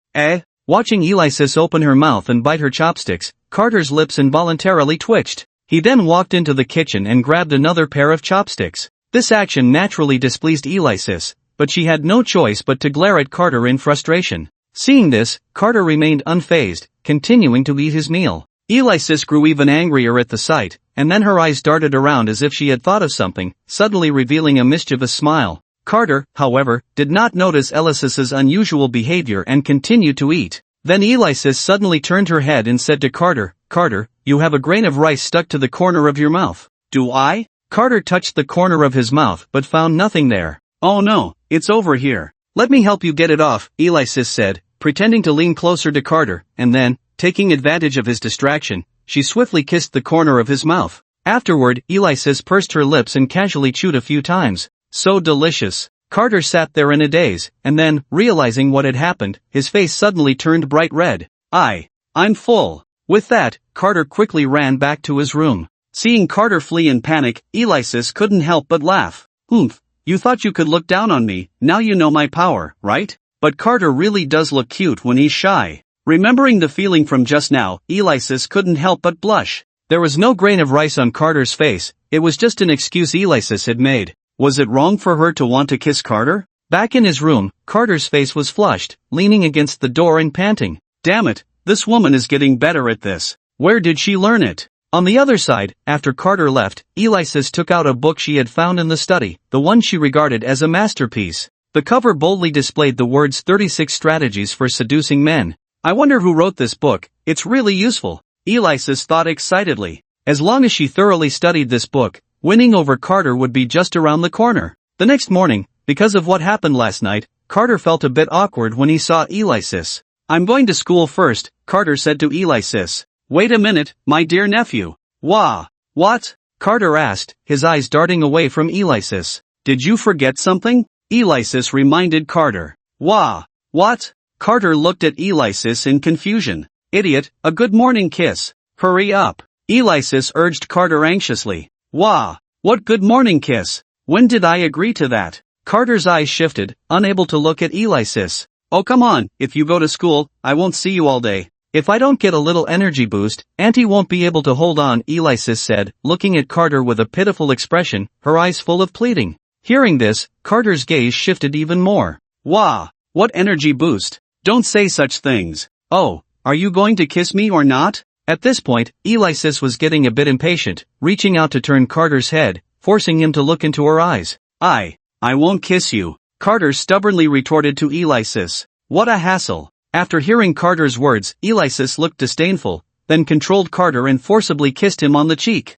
Watching Alexis open her mouth and bite her chopsticks, Carter's lips involuntarily twitched. He then walked into the kitchen and grabbed another pair of chopsticks. This action naturally displeased Alexis, but she had no choice but to glare at Carter in frustration. Seeing this, Carter remained unfazed, continuing to eat his meal. Alexis grew even angrier at the sight, and then her eyes darted around as if she had thought of something, suddenly revealing a mischievous smile. Carter, however, did not notice Alexis's unusual behavior and continued to eat. Then Alexis suddenly turned her head and said to Carter, Carter, you have a grain of rice stuck to the corner of your mouth. Do I? Carter touched the corner of his mouth but found nothing there. Oh no, it's over here. Let me help you get it off, Alexis said, pretending to lean closer to Carter, and then, taking advantage of his distraction, she swiftly kissed the corner of his mouth. Afterward, Alexis pursed her lips and casually chewed a few times. So delicious. Carter sat there in a daze, and then, realizing what had happened, his face suddenly turned bright red. I'm full. With that, Carter quickly ran back to his room. Seeing Carter flee in panic, Alexis couldn't help but laugh. Oomph, you thought you could look down on me, now you know my power, right? But Carter really does look cute when he's shy. Remembering the feeling from just now, Alexis couldn't help but blush. There was no grain of rice on Carter's face, it was just an excuse Alexis had made. Was it wrong for her to want to kiss Carter? Back in his room, Carter's face was flushed, leaning against the door and panting. Damn it, this woman is getting better at this. Where did she learn it? On the other side, after Carter left, Alexis took out a book she had found in the study, the one she regarded as a masterpiece. The cover boldly displayed the words 36 Strategies for Seducing Men. I wonder who wrote this book, it's really useful, Alexis thought excitedly. As long as she thoroughly studied this book, winning over Carter would be just around the corner. The next morning, because of what happened last night, Carter felt a bit awkward when he saw Alexis. I'm going to school first, Carter said to Alexis. Wait a minute, my dear nephew. What? Carter asked, his eyes darting away from Alexis. Did you forget something? Alexis reminded Carter. What? Carter looked at Alexis in confusion. Idiot, a good morning kiss. Hurry up. Alexis urged Carter anxiously. What good morning kiss? When did I agree to that? Carter's eyes shifted, unable to look at Alexis. Oh come on, if you go to school, I won't see you all day. If I don't get a little energy boost, Auntie won't be able to hold on, Alexis said, looking at Carter with a pitiful expression, her eyes full of pleading. Hearing this, Carter's gaze shifted even more. What energy boost? Don't say such things. Oh, are you going to kiss me or not? At this point, Alexis was getting a bit impatient, reaching out to turn Carter's head, forcing him to look into her eyes. I won't kiss you, Carter stubbornly retorted to Alexis. What a hassle. After hearing Carter's words, Alexis looked disdainful, then controlled Carter and forcibly kissed him on the cheek.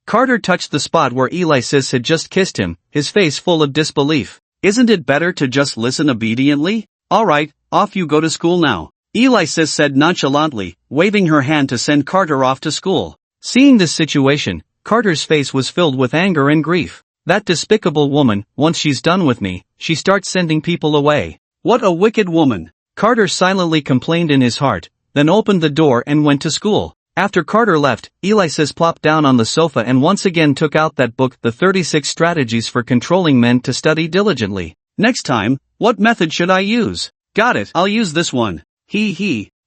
Carter touched the spot where Alexis had just kissed him, his face full of disbelief. Isn't it better to just listen obediently? Alright, off you go to school now, Alexis said nonchalantly, waving her hand to send Carter off to school. Seeing this situation, Carter's face was filled with anger and grief. That despicable woman, once she's done with me, she starts sending people away. What a wicked woman. Carter silently complained in his heart, then opened the door and went to school. After Carter left, Alexis plopped down on the sofa and once again took out that book, The 36 Strategies for Controlling Men, to study diligently. Next time, what method should I use? Got it, I'll use this one.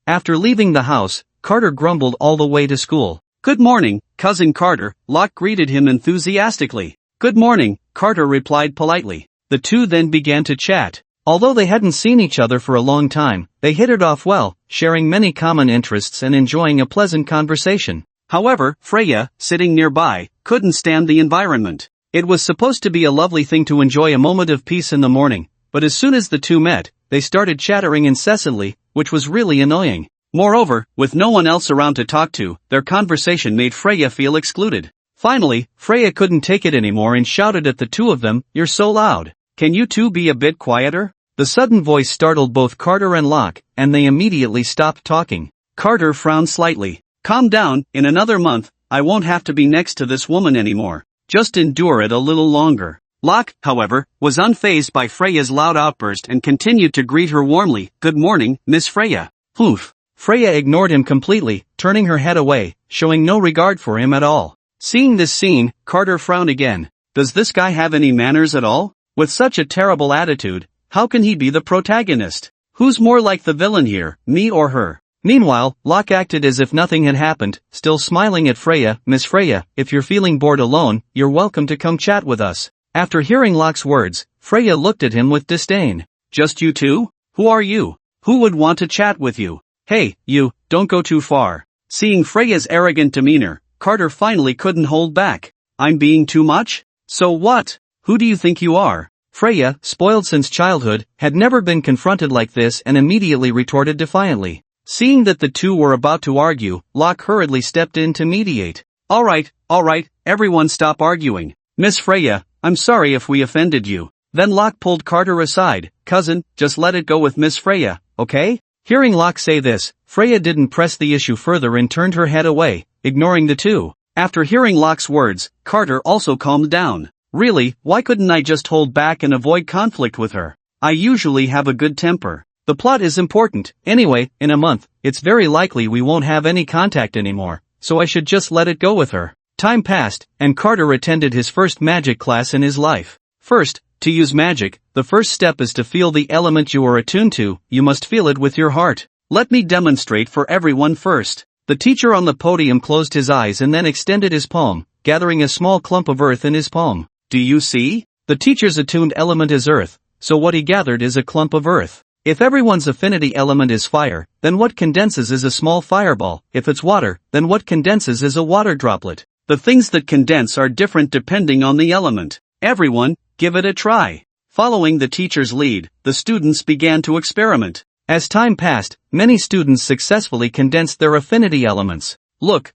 After leaving the house, Carter grumbled all the way to school. Good morning, Cousin Carter, Locke greeted him enthusiastically. Good morning, Carter replied politely. The two then began to chat. Although they hadn't seen each other for a long time, they hit it off well, sharing many common interests and enjoying a pleasant conversation. However, Freya, sitting nearby, couldn't stand the environment. It was supposed to be a lovely thing to enjoy a moment of peace in the morning, but as soon as the two met, they started chattering incessantly, which was really annoying. Moreover, with no one else around to talk to, their conversation made Freya feel excluded. Finally, Freya couldn't take it anymore and shouted at the two of them, "You're so loud. Can you two be a bit quieter?" The sudden voice startled both Carter and Locke, and they immediately stopped talking. Carter frowned slightly. "Calm down, in another month, I won't have to be next to this woman anymore. Just endure it a little longer." Locke, however, was unfazed by Freya's loud outburst and continued to greet her warmly. "Good morning, Miss Freya." Poof. Freya ignored him completely, turning her head away, showing no regard for him at all. Seeing this scene, Carter frowned again. Does this guy have any manners at all? With such a terrible attitude, how can he be the protagonist? Who's more like the villain here, me or her? Meanwhile, Locke acted as if nothing had happened, still smiling at Freya. "Miss Freya, if you're feeling bored alone, you're welcome to come chat with us." After hearing Locke's words, Freya looked at him with disdain. "Just you two? Who are you? Who would want to chat with you? Hey, you, don't go too far." Seeing Freya's arrogant demeanor, Carter finally couldn't hold back. "I'm being too much? So what? Who do you think you are?" Freya, spoiled since childhood, had never been confronted like this and immediately retorted defiantly. Seeing that the two were about to argue, Locke hurriedly stepped in to mediate. All right, everyone stop arguing. Miss Freya, I'm sorry if we offended you." Then Locke pulled Carter aside. "Cousin, just let it go with Miss Freya, okay?" Hearing Locke say this, Freya didn't press the issue further and turned her head away, ignoring the two. After hearing Locke's words, Carter also calmed down. "Really, why couldn't I just hold back and avoid conflict with her? I usually have a good temper. The plot is important. Anyway, in a month, it's very likely we won't have any contact anymore, so I should just let it go with her." Time passed, and Carter attended his first magic class in his life. First, to use magic, the first step is to feel the element you are attuned to. You must feel it with your heart. Let me demonstrate for everyone first. The teacher on the podium closed his eyes and then extended his palm, gathering a small clump of earth in his palm. Do you see? The teacher's attuned element is earth, so what he gathered is a clump of earth. If everyone's affinity element is fire, then what condenses is a small fireball. If it's water, then what condenses is a water droplet. The things that condense are different depending on the element. Everyone, give it a try. Following the teacher's lead, the students began to experiment. As time passed, many students successfully condensed their affinity elements. Look,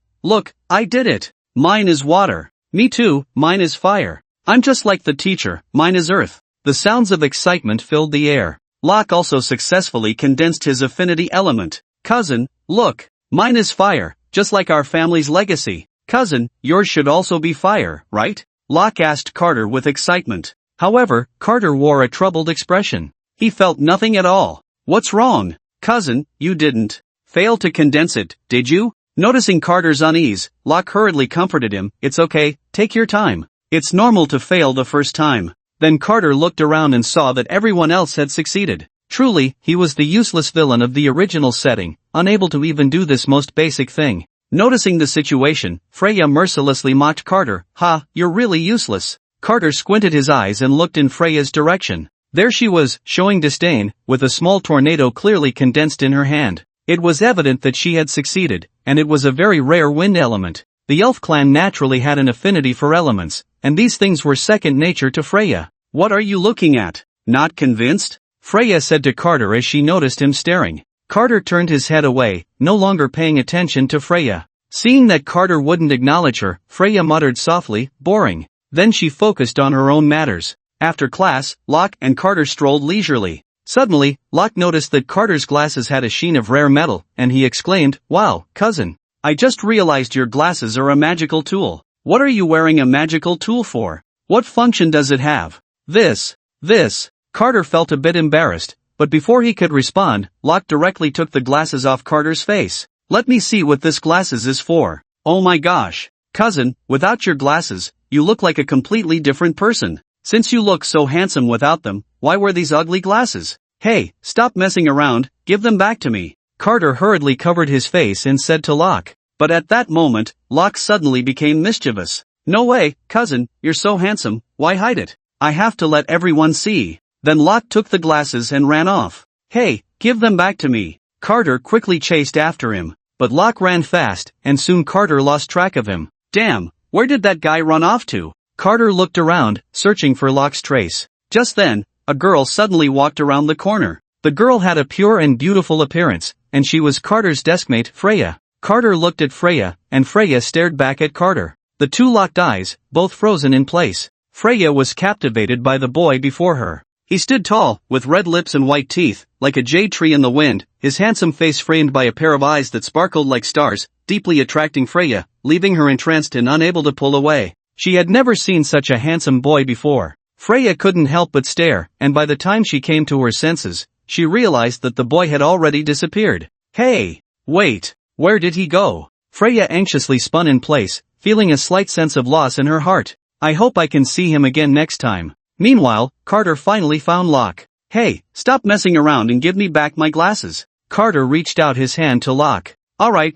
I did it. Mine is water. Me too, mine is fire. I'm just like the teacher, mine is earth. The sounds of excitement filled the air. Locke also successfully condensed his affinity element. Cousin, look, mine is fire, just like our family's legacy. Cousin, yours should also be fire, right? Locke asked Carter with excitement. However, Carter wore a troubled expression. He felt nothing at all. What's wrong? Cousin, you didn't fail to condense it, did you? Noticing Carter's unease, Locke hurriedly comforted him. It's okay, take your time. It's normal to fail the first time. Then Carter looked around and saw that everyone else had succeeded. Truly, he was the useless villain of the original setting, unable to even do this most basic thing. Noticing the situation, Freya mercilessly mocked Carter. Ha, you're really useless. Carter squinted his eyes and looked in Freya's direction. There she was, showing disdain, with a small tornado clearly condensed in her hand. It was evident that she had succeeded, and it was a very rare wind element. The elf clan naturally had an affinity for elements, and these things were second nature to Freya. What are you looking at? Not convinced? Freya said to Carter as she noticed him staring. Carter turned his head away, no longer paying attention to Freya. Seeing that Carter wouldn't acknowledge her, Freya muttered softly, boring. Then she focused on her own matters. After class, Locke and Carter strolled leisurely. Suddenly, Locke noticed that Carter's glasses had a sheen of rare metal, and he exclaimed, Wow, cousin. I just realized your glasses are a magical tool. What are you wearing a magical tool for? What function does it have? This. Carter felt a bit embarrassed, but before he could respond, Locke directly took the glasses off Carter's face. Let me see what this glasses is for. Oh my gosh. Cousin, without your glasses, you look like a completely different person. Since you look so handsome without them, why wear these ugly glasses? Hey, stop messing around, give them back to me. Carter hurriedly covered his face and said to Locke. But at that moment, Locke suddenly became mischievous. No way, cousin, you're so handsome, why hide it? I have to let everyone see. Then Locke took the glasses and ran off. Hey, give them back to me. Carter quickly chased after him, but Locke ran fast, and soon Carter lost track of him. Damn, where did that guy run off to? Carter looked around, searching for Locke's trace. Just then, a girl suddenly walked around the corner. The girl had a pure and beautiful appearance, and she was Carter's deskmate, Freya. Carter looked at Freya, and Freya stared back at Carter. The two locked eyes, both frozen in place. Freya was captivated by the boy before her. He stood tall, with red lips and white teeth, like a jade tree in the wind, his handsome face framed by a pair of eyes that sparkled like stars, deeply attracting Freya, leaving her entranced and unable to pull away. She had never seen such a handsome boy before. Freya couldn't help but stare, and by the time she came to her senses, she realized that the boy had already disappeared. Hey! Wait! Where did he go? Freya anxiously spun in place, feeling a slight sense of loss in her heart. I hope I can see him again next time. Meanwhile, Carter finally found Locke. Hey, stop messing around and give me back my glasses. Carter reached out his hand to Locke. Alright,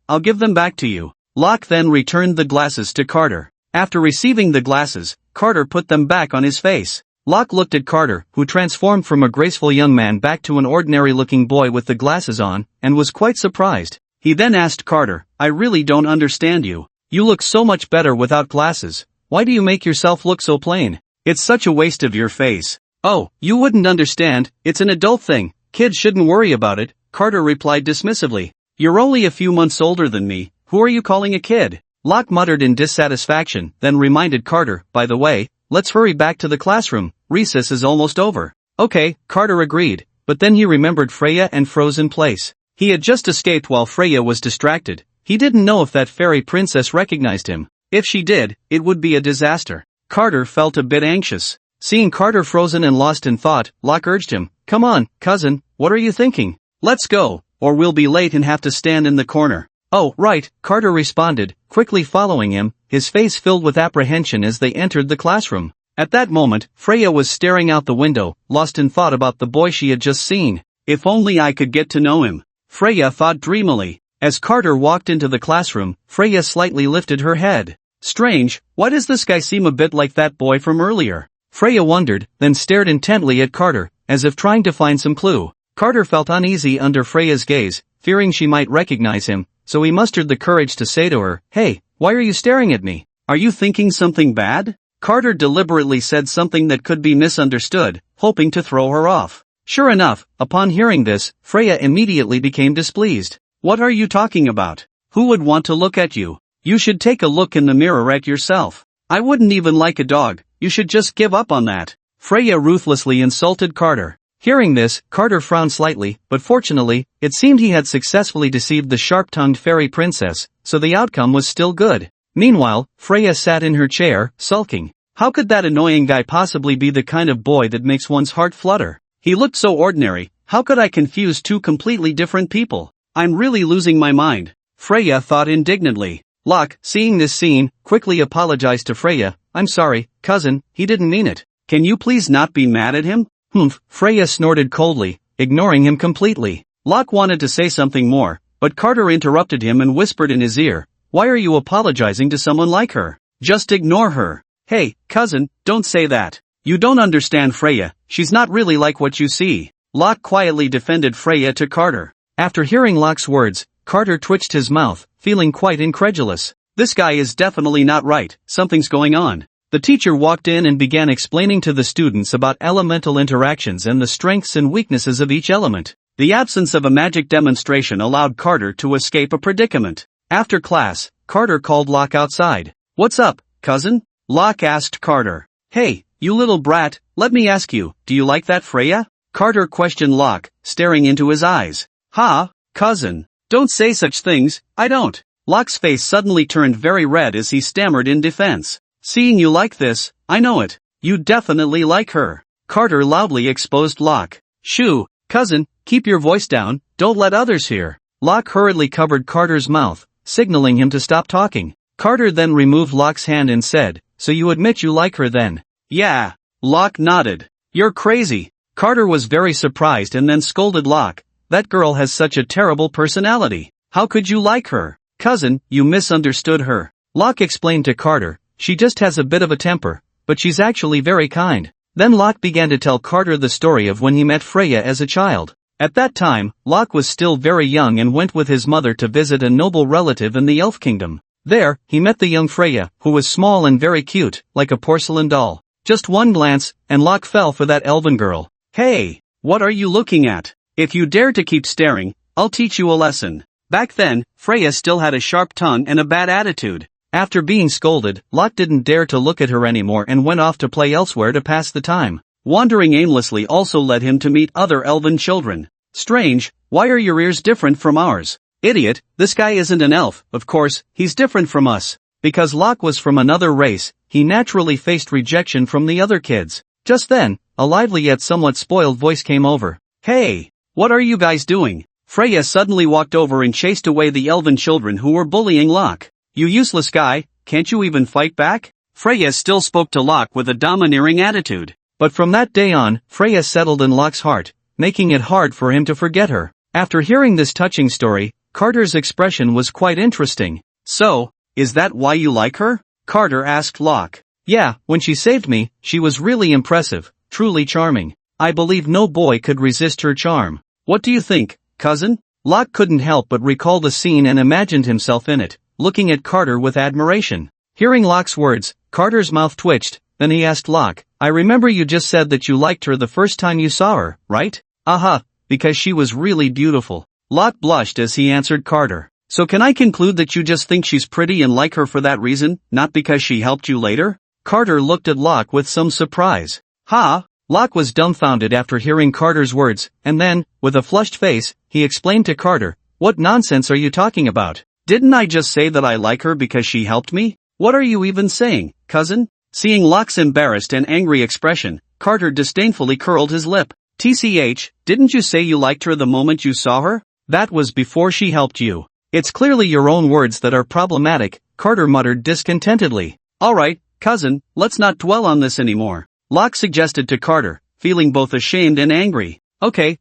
I'll give them back to you. Locke then returned the glasses to Carter. After receiving the glasses, Carter put them back on his face. Locke looked at Carter, who transformed from a graceful young man back to an ordinary-looking boy with the glasses on, and was quite surprised. He then asked Carter, I really don't understand you. You look so much better without glasses. Why do you make yourself look so plain? It's such a waste of your face. Oh, you wouldn't understand, it's an adult thing, kids shouldn't worry about it, Carter replied dismissively. You're only a few months older than me, who are you calling a kid? Locke muttered in dissatisfaction, then reminded Carter, by the way, let's hurry back to the classroom, recess is almost over. Okay, Carter agreed, but then he remembered Freya and froze in place. He had just escaped while Freya was distracted. He didn't know if that fairy princess recognized him. If she did, it would be a disaster. Carter felt a bit anxious. Seeing Carter frozen and lost in thought, Locke urged him, come on, cousin, what are you thinking? Let's go, or we'll be late and have to stand in the corner. Oh, right, Carter responded, quickly following him, his face filled with apprehension as they entered the classroom. At that moment, Freya was staring out the window, lost in thought about the boy she had just seen. If only I could get to know him, Freya thought dreamily. As Carter walked into the classroom, Freya slightly lifted her head. Strange, why does this guy seem a bit like that boy from earlier? Freya wondered, then stared intently at Carter, as if trying to find some clue. Carter felt uneasy under Freya's gaze, fearing she might recognize him, so he mustered the courage to say to her, Hey, why are you staring at me? Are you thinking something bad? Carter deliberately said something that could be misunderstood, hoping to throw her off. Sure enough, upon hearing this, Freya immediately became displeased. What are you talking about? Who would want to look at you? You should take a look in the mirror at yourself. I wouldn't even like a dog, you should just give up on that. Freya ruthlessly insulted Carter. Hearing this, Carter frowned slightly, but fortunately, it seemed he had successfully deceived the sharp-tongued fairy princess, so the outcome was still good. Meanwhile, Freya sat in her chair, sulking. How could that annoying guy possibly be the kind of boy that makes one's heart flutter? He looked so ordinary, how could I confuse two completely different people? I'm really losing my mind. Freya thought indignantly. Locke, seeing this scene, quickly apologized to Freya. I'm sorry, cousin, he didn't mean it. Can you please not be mad at him? Humph, Freya snorted coldly, ignoring him completely. Locke wanted to say something more, but Carter interrupted him and whispered in his ear, Why are you apologizing to someone like her? Just ignore her. Hey, cousin, don't say that. You don't understand Freya, she's not really like what you see. Locke quietly defended Freya to Carter. After hearing Locke's words, Carter twitched his mouth, feeling quite incredulous. This guy is definitely not right, something's going on. The teacher walked in and began explaining to the students about elemental interactions and the strengths and weaknesses of each element. The absence of a magic demonstration allowed Carter to escape a predicament. After class, Carter called Locke outside. What's up, cousin? Locke asked Carter. Hey, you little brat, let me ask you, do you like that Freya? Carter questioned Locke, staring into his eyes. Ha, cousin, don't say such things, I don't. Locke's face suddenly turned very red as he stammered in defense. Seeing you like this, I know it. You definitely like her. Carter loudly exposed Locke. Shoo, cousin, keep your voice down, don't let others hear. Locke hurriedly covered Carter's mouth, signaling him to stop talking. Carter then removed Locke's hand and said, So you admit you like her then? Yeah. Locke nodded. You're crazy. Carter was very surprised and then scolded Locke. That girl has such a terrible personality. How could you like her? Cousin, you misunderstood her. Locke explained to Carter, she just has a bit of a temper, but she's actually very kind. Then Locke began to tell Carter the story of when he met Freya as a child. At that time, Locke was still very young and went with his mother to visit a noble relative in the Elf Kingdom. There, he met the young Freya, who was small and very cute, like a porcelain doll. Just one glance, and Locke fell for that elven girl. "Hey, what are you looking at? If you dare to keep staring, I'll teach you a lesson." Back then, Freya still had a sharp tongue and a bad attitude. After being scolded, Locke didn't dare to look at her anymore and went off to play elsewhere to pass the time. Wandering aimlessly also led him to meet other elven children. "Strange, why are your ears different from ours?" "Idiot, this guy isn't an elf, of course, he's different from us." Because Locke was from another race, he naturally faced rejection from the other kids. Just then, a lively yet somewhat spoiled voice came over. "Hey, what are you guys doing?" Freya suddenly walked over and chased away the elven children who were bullying Locke. "You useless guy, can't you even fight back?" Freya still spoke to Locke with a domineering attitude. But from that day on, Freya settled in Locke's heart, making it hard for him to forget her. After hearing this touching story, Carter's expression was quite interesting. "So, is that why you like her?" Carter asked Locke. "Yeah, when she saved me, she was really impressive, truly charming. I believe no boy could resist her charm. What do you think, cousin?" Locke couldn't help but recall the scene and imagined himself in it, looking at Carter with admiration. Hearing Locke's words, Carter's mouth twitched, then he asked Locke, "I remember you just said that you liked her the first time you saw her, right?" "Aha, because she was really beautiful." Locke blushed as he answered Carter. "So can I conclude that you just think she's pretty and like her for that reason, not because she helped you later?" Carter looked at Locke with some surprise. "Ha?" Locke was dumbfounded after hearing Carter's words, and then, with a flushed face, he explained to Carter, "What nonsense are you talking about? Didn't I just say that I like her because she helped me? What are you even saying, cousin?" Seeing Locke's embarrassed and angry expression, Carter disdainfully curled his lip. "TCH, didn't you say you liked her the moment you saw her? That was before she helped you." "It's clearly your own words that are problematic," Carter muttered discontentedly. "Alright, cousin, let's not dwell on this anymore," Locke suggested to Carter, feeling both ashamed and angry. Okay,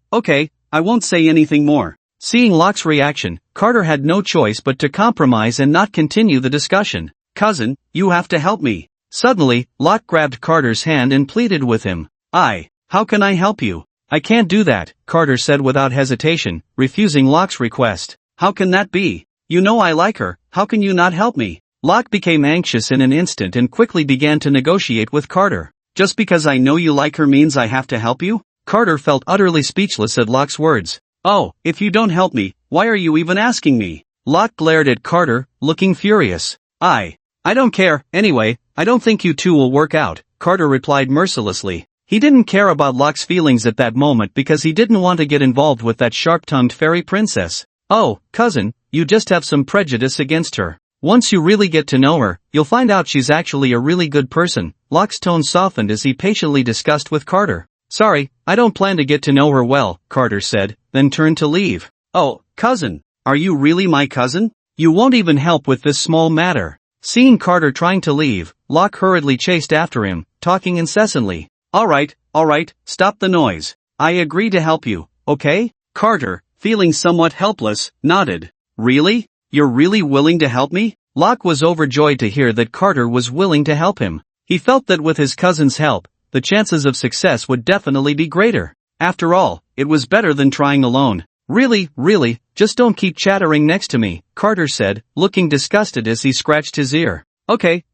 I won't say anything more." Seeing Locke's reaction, Carter had no choice but to compromise and not continue the discussion. "Cousin, you have to help me." Suddenly, Locke grabbed Carter's hand and pleaded with him. How can I help you?" "I can't do that," Carter said without hesitation, refusing Locke's request. "How can that be? You know I like her, how can you not help me?" Locke became anxious in an instant and quickly began to negotiate with Carter. "Just because I know you like her means I have to help you?" Carter felt utterly speechless at Locke's words. "Oh, if you don't help me, why are you even asking me?" Locke glared at Carter, looking furious. I don't care, anyway, I don't think you two will work out," Carter replied mercilessly. He didn't care about Locke's feelings at that moment because he didn't want to get involved with that sharp-tongued fairy princess. "Oh, cousin, you just have some prejudice against her. Once you really get to know her, you'll find out she's actually a really good person." Locke's tone softened as he patiently discussed with Carter. "Sorry, I don't plan to get to know her well," Carter said, then turned to leave. "Oh, cousin, are you really my cousin? You won't even help with this small matter." Seeing Carter trying to leave, Locke hurriedly chased after him, talking incessantly. All right, stop the noise. I agree to help you, okay?" Carter, feeling somewhat helpless, nodded. "Really? You're really willing to help me?" Locke was overjoyed to hear that Carter was willing to help him. He felt that with his cousin's help, the chances of success would definitely be greater. After all, it was better than trying alone. Really, just don't keep chattering next to me," Carter said, looking disgusted as he scratched his ear. Okay,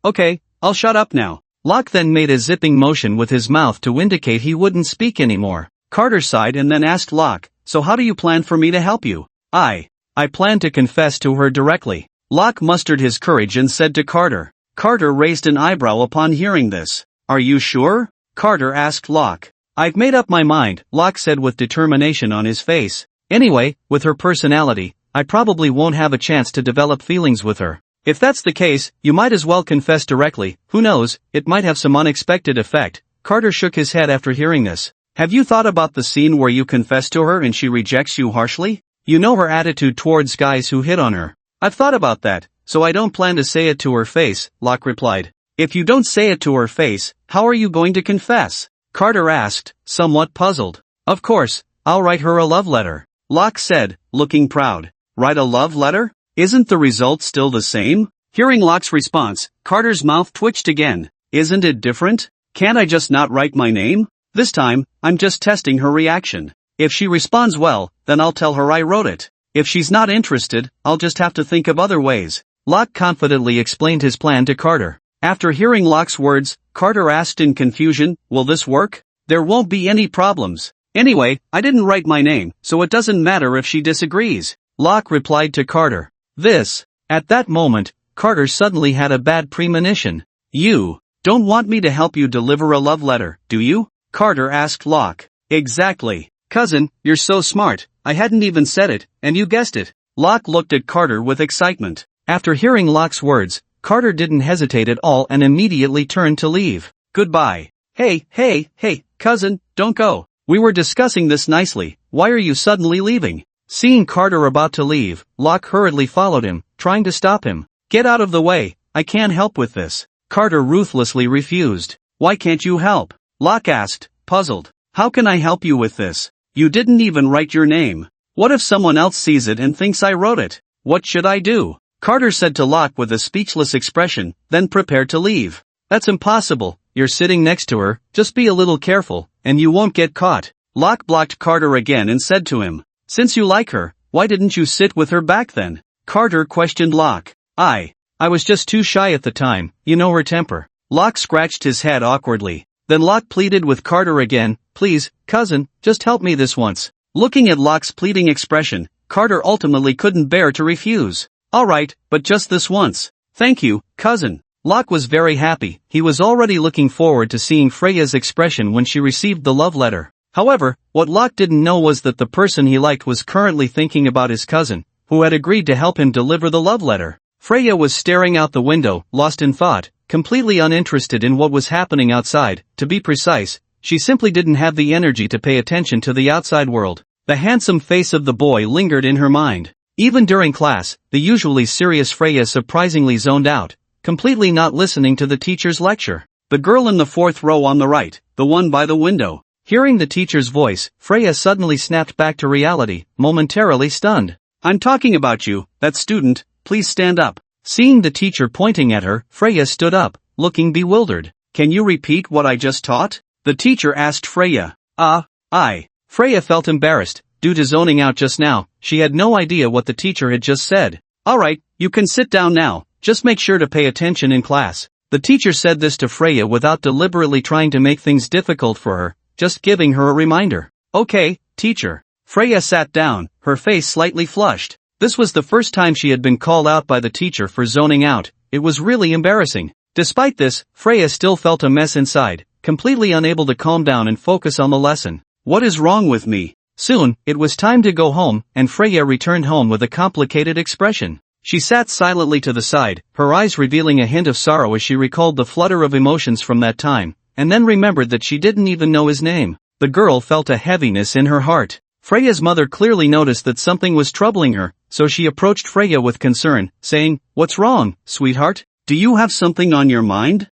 I'll shut up now." Locke then made a zipping motion with his mouth to indicate he wouldn't speak anymore. Carter sighed and then asked Locke, "So how do you plan for me to help you?" I plan to confess to her directly." Locke mustered his courage and said to Carter. Carter raised an eyebrow upon hearing this. "Are you sure?" Carter asked Locke. "I've made up my mind," Locke said with determination on his face. "Anyway, with her personality, I probably won't have a chance to develop feelings with her. If that's the case, you might as well confess directly, who knows, it might have some unexpected effect." Carter shook his head after hearing this. "Have you thought about the scene where you confess to her and she rejects you harshly? You know her attitude towards guys who hit on her." "I've thought about that, so I don't plan to say it to her face," Locke replied. "If you don't say it to her face, how are you going to confess?" Carter asked, somewhat puzzled. "Of course, I'll write her a love letter," Locke said, looking proud. "Write a love letter? Isn't the result still the same?" Hearing Locke's response, Carter's mouth twitched again. Isn't it different? Can't I just not write my name? This time, I'm just testing her reaction. If she responds well, then I'll tell her I wrote it. If she's not interested, I'll just have to think of other ways. Locke confidently explained his plan to Carter. After hearing Locke's words, Carter asked in confusion, will this work? There won't be any problems. Anyway, I didn't write my name, so it doesn't matter if she disagrees. Locke replied to Carter. At that moment, Carter suddenly had a bad premonition. You don't want me to help you deliver a love letter, do you? Carter asked Locke. Exactly. Cousin, you're so smart, I hadn't even said it, and you guessed it. Locke looked at Carter with excitement. After hearing Locke's words, Carter didn't hesitate at all and immediately turned to leave. Goodbye. Hey, cousin, don't go. We were discussing this nicely, why are you suddenly leaving? Seeing Carter about to leave, Locke hurriedly followed him, trying to stop him. Get out of the way, I can't help with this. Carter ruthlessly refused. Why can't you help? Locke asked, puzzled. How can I help you with this? You didn't even write your name. What if someone else sees it and thinks I wrote it? What should I do? Carter said to Locke with a speechless expression, then prepared to leave. That's impossible, you're sitting next to her, just be a little careful, and you won't get caught. Locke blocked Carter again and said to him, since you like her, why didn't you sit with her back then? Carter questioned Locke. I was just too shy at the time, you know her temper. Locke scratched his head awkwardly. Then Locke pleaded with Carter again, please, cousin, just help me this once. Looking at Locke's pleading expression, Carter ultimately couldn't bear to refuse. Alright, but just this once. Thank you, cousin. Locke was very happy, he was already looking forward to seeing Freya's expression when she received the love letter. However, what Locke didn't know was that the person he liked was currently thinking about his cousin, who had agreed to help him deliver the love letter. Freya was staring out the window, lost in thought, completely uninterested in what was happening outside. To be precise, she simply didn't have the energy to pay attention to the outside world. The handsome face of the boy lingered in her mind. Even during class, the usually serious Freya surprisingly zoned out, completely not listening to the teacher's lecture. The girl in the fourth row on the right, the one by the window. Hearing the teacher's voice, Freya suddenly snapped back to reality, momentarily stunned. I'm talking about you, that student, please stand up. Seeing the teacher pointing at her, Freya stood up, looking bewildered. Can you repeat what I just taught? The teacher asked Freya. Freya felt embarrassed. Due to zoning out just now, she had no idea what the teacher had just said. Alright, you can sit down now, just make sure to pay attention in class. The teacher said this to Freya without deliberately trying to make things difficult for her, just giving her a reminder. Okay, teacher. Freya sat down, her face slightly flushed. This was the first time she had been called out by the teacher for zoning out. It was really embarrassing. Despite this, Freya still felt a mess inside, completely unable to calm down and focus on the lesson. What is wrong with me? Soon, it was time to go home, and Freya returned home with a complicated expression. She sat silently to the side, her eyes revealing a hint of sorrow as she recalled the flutter of emotions from that time, and then remembered that she didn't even know his name. The girl felt a heaviness in her heart. Freya's mother clearly noticed that something was troubling her, so she approached Freya with concern, saying, What's wrong, sweetheart? Do you have something on your mind?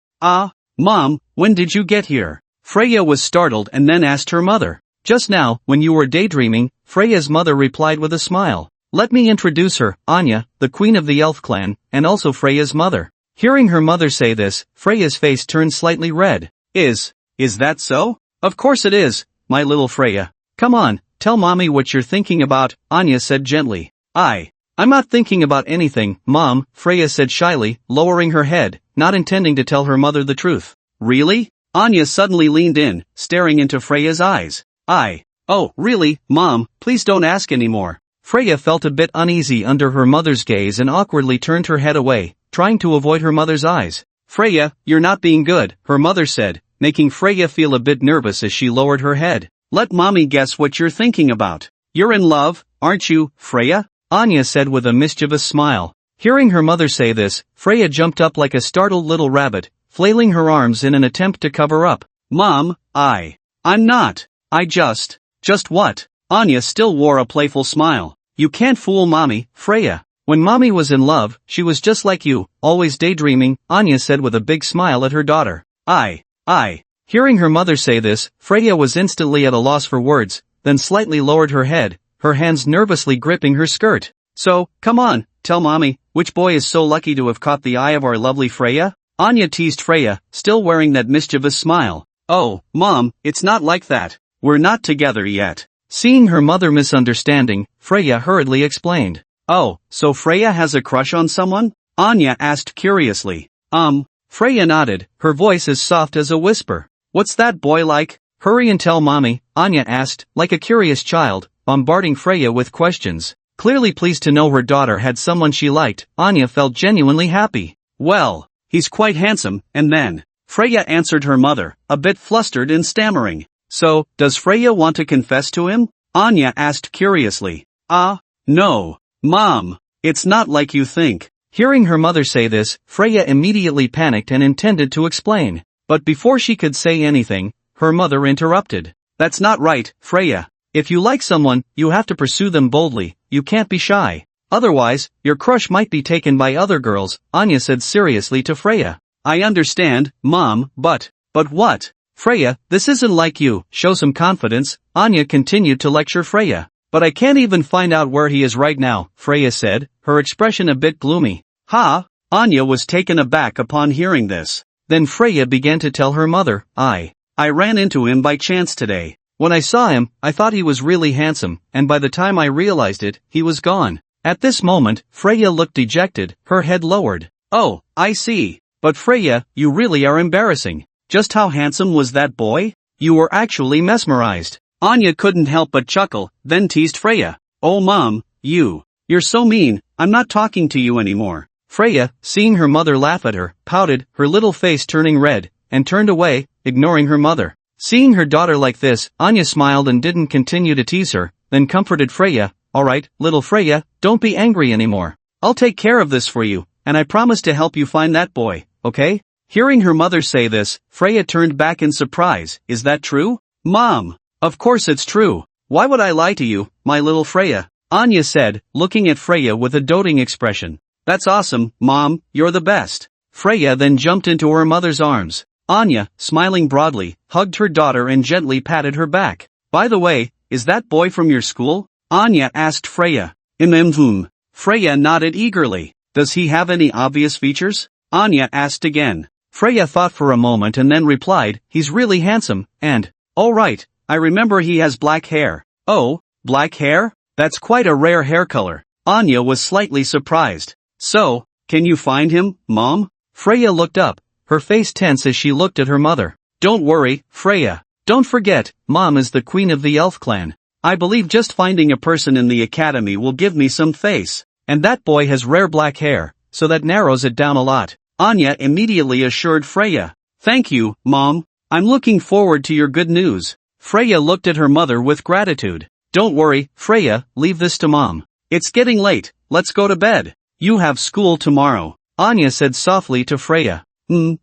Mom, when did you get here? Freya was startled and then asked her mother. Just now, when you were daydreaming, Freya's mother replied with a smile. Let me introduce her, Anya, the queen of the elf clan, and also Freya's mother. Hearing her mother say this, Freya's face turned slightly red. Is that so? Of course it is, my little Freya. Come on, tell mommy what you're thinking about, Anya said gently. I'm not thinking about anything, Mom, Freya said shyly, lowering her head, not intending to tell her mother the truth. Really? Anya suddenly leaned in, staring into Freya's eyes. Oh, really, Mom, please don't ask anymore. Freya felt a bit uneasy under her mother's gaze and awkwardly turned her head away, trying to avoid her mother's eyes. Freya, you're not being good, her mother said, making Freya feel a bit nervous as she lowered her head. Let mommy guess what you're thinking about. You're in love, aren't you, Freya? Anya said with a mischievous smile. Hearing her mother say this, Freya jumped up like a startled little rabbit, flailing her arms in an attempt to cover up. Mom, I'm not. Just what? Anya still wore a playful smile. You can't fool mommy, Freya. When mommy was in love, she was just like you, always daydreaming, Anya said with a big smile at her daughter. Hearing her mother say this, Freya was instantly at a loss for words, then slightly lowered her head, her hands nervously gripping her skirt. So, come on, tell mommy, which boy is so lucky to have caught the eye of our lovely Freya? Anya teased Freya, still wearing that mischievous smile. Oh, Mom, it's not like that. We're not together yet. Seeing her mother misunderstanding, Freya hurriedly explained. Oh, so Freya has a crush on someone? Anya asked curiously. Freya nodded, her voice as soft as a whisper. What's that boy like? Hurry and tell mommy, Anya asked, like a curious child, bombarding Freya with questions. Clearly pleased to know her daughter had someone she liked, Anya felt genuinely happy. Well, he's quite handsome, and then, Freya answered her mother, a bit flustered and stammering. So, does Freya want to confess to him? Anya asked curiously. No, Mom, it's not like you think. Hearing her mother say this, Freya immediately panicked and intended to explain. But before she could say anything, her mother interrupted. That's not right, Freya. If you like someone, you have to pursue them boldly, you can't be shy. Otherwise, your crush might be taken by other girls, Anya said seriously to Freya. I understand, Mom, but what? Freya, this isn't like you, show some confidence, Anya continued to lecture Freya. But I can't even find out where he is right now, Freya said, her expression a bit gloomy. Ha! Anya was taken aback upon hearing this. Then Freya began to tell her mother, I ran into him by chance today. When I saw him, I thought he was really handsome, and by the time I realized it, he was gone. At this moment, Freya looked dejected, her head lowered. Oh, I see. But Freya, you really are embarrassing. Just how handsome was that boy? You were actually mesmerized. Anya couldn't help but chuckle, then teased Freya. Oh Mom, you're so mean, I'm not talking to you anymore. Freya, seeing her mother laugh at her, pouted, her little face turning red, and turned away, ignoring her mother. Seeing her daughter like this, Anya smiled and didn't continue to tease her, then comforted Freya. Alright, little Freya, don't be angry anymore. I'll take care of this for you, and I promise to help you find that boy, okay? Hearing her mother say this, Freya turned back in surprise. Is that true? Mom! Of course it's true. Why would I lie to you, my little Freya? Anya said, looking at Freya with a doting expression. That's awesome, Mom, you're the best. Freya then jumped into her mother's arms. Anya, smiling broadly, hugged her daughter and gently patted her back. By the way, is that boy from your school? Anya asked Freya. Freya nodded eagerly. Does he have any obvious features? Anya asked again. Freya thought for a moment and then replied, he's really handsome, and, all right, I remember he has black hair. Oh, black hair? That's quite a rare hair color. Anya was slightly surprised. So, can you find him, Mom? Freya looked up, her face tense as she looked at her mother. Don't worry, Freya. Don't forget, Mom is the queen of the elf clan. I believe just finding a person in the academy will give me some face. And that boy has rare black hair, so that narrows it down a lot. Anya immediately assured Freya. Thank you, Mom. I'm looking forward to your good news. Freya looked at her mother with gratitude. Don't worry, Freya, leave this to Mom. It's getting late, let's go to bed. You have school tomorrow, Anya said softly to Freya.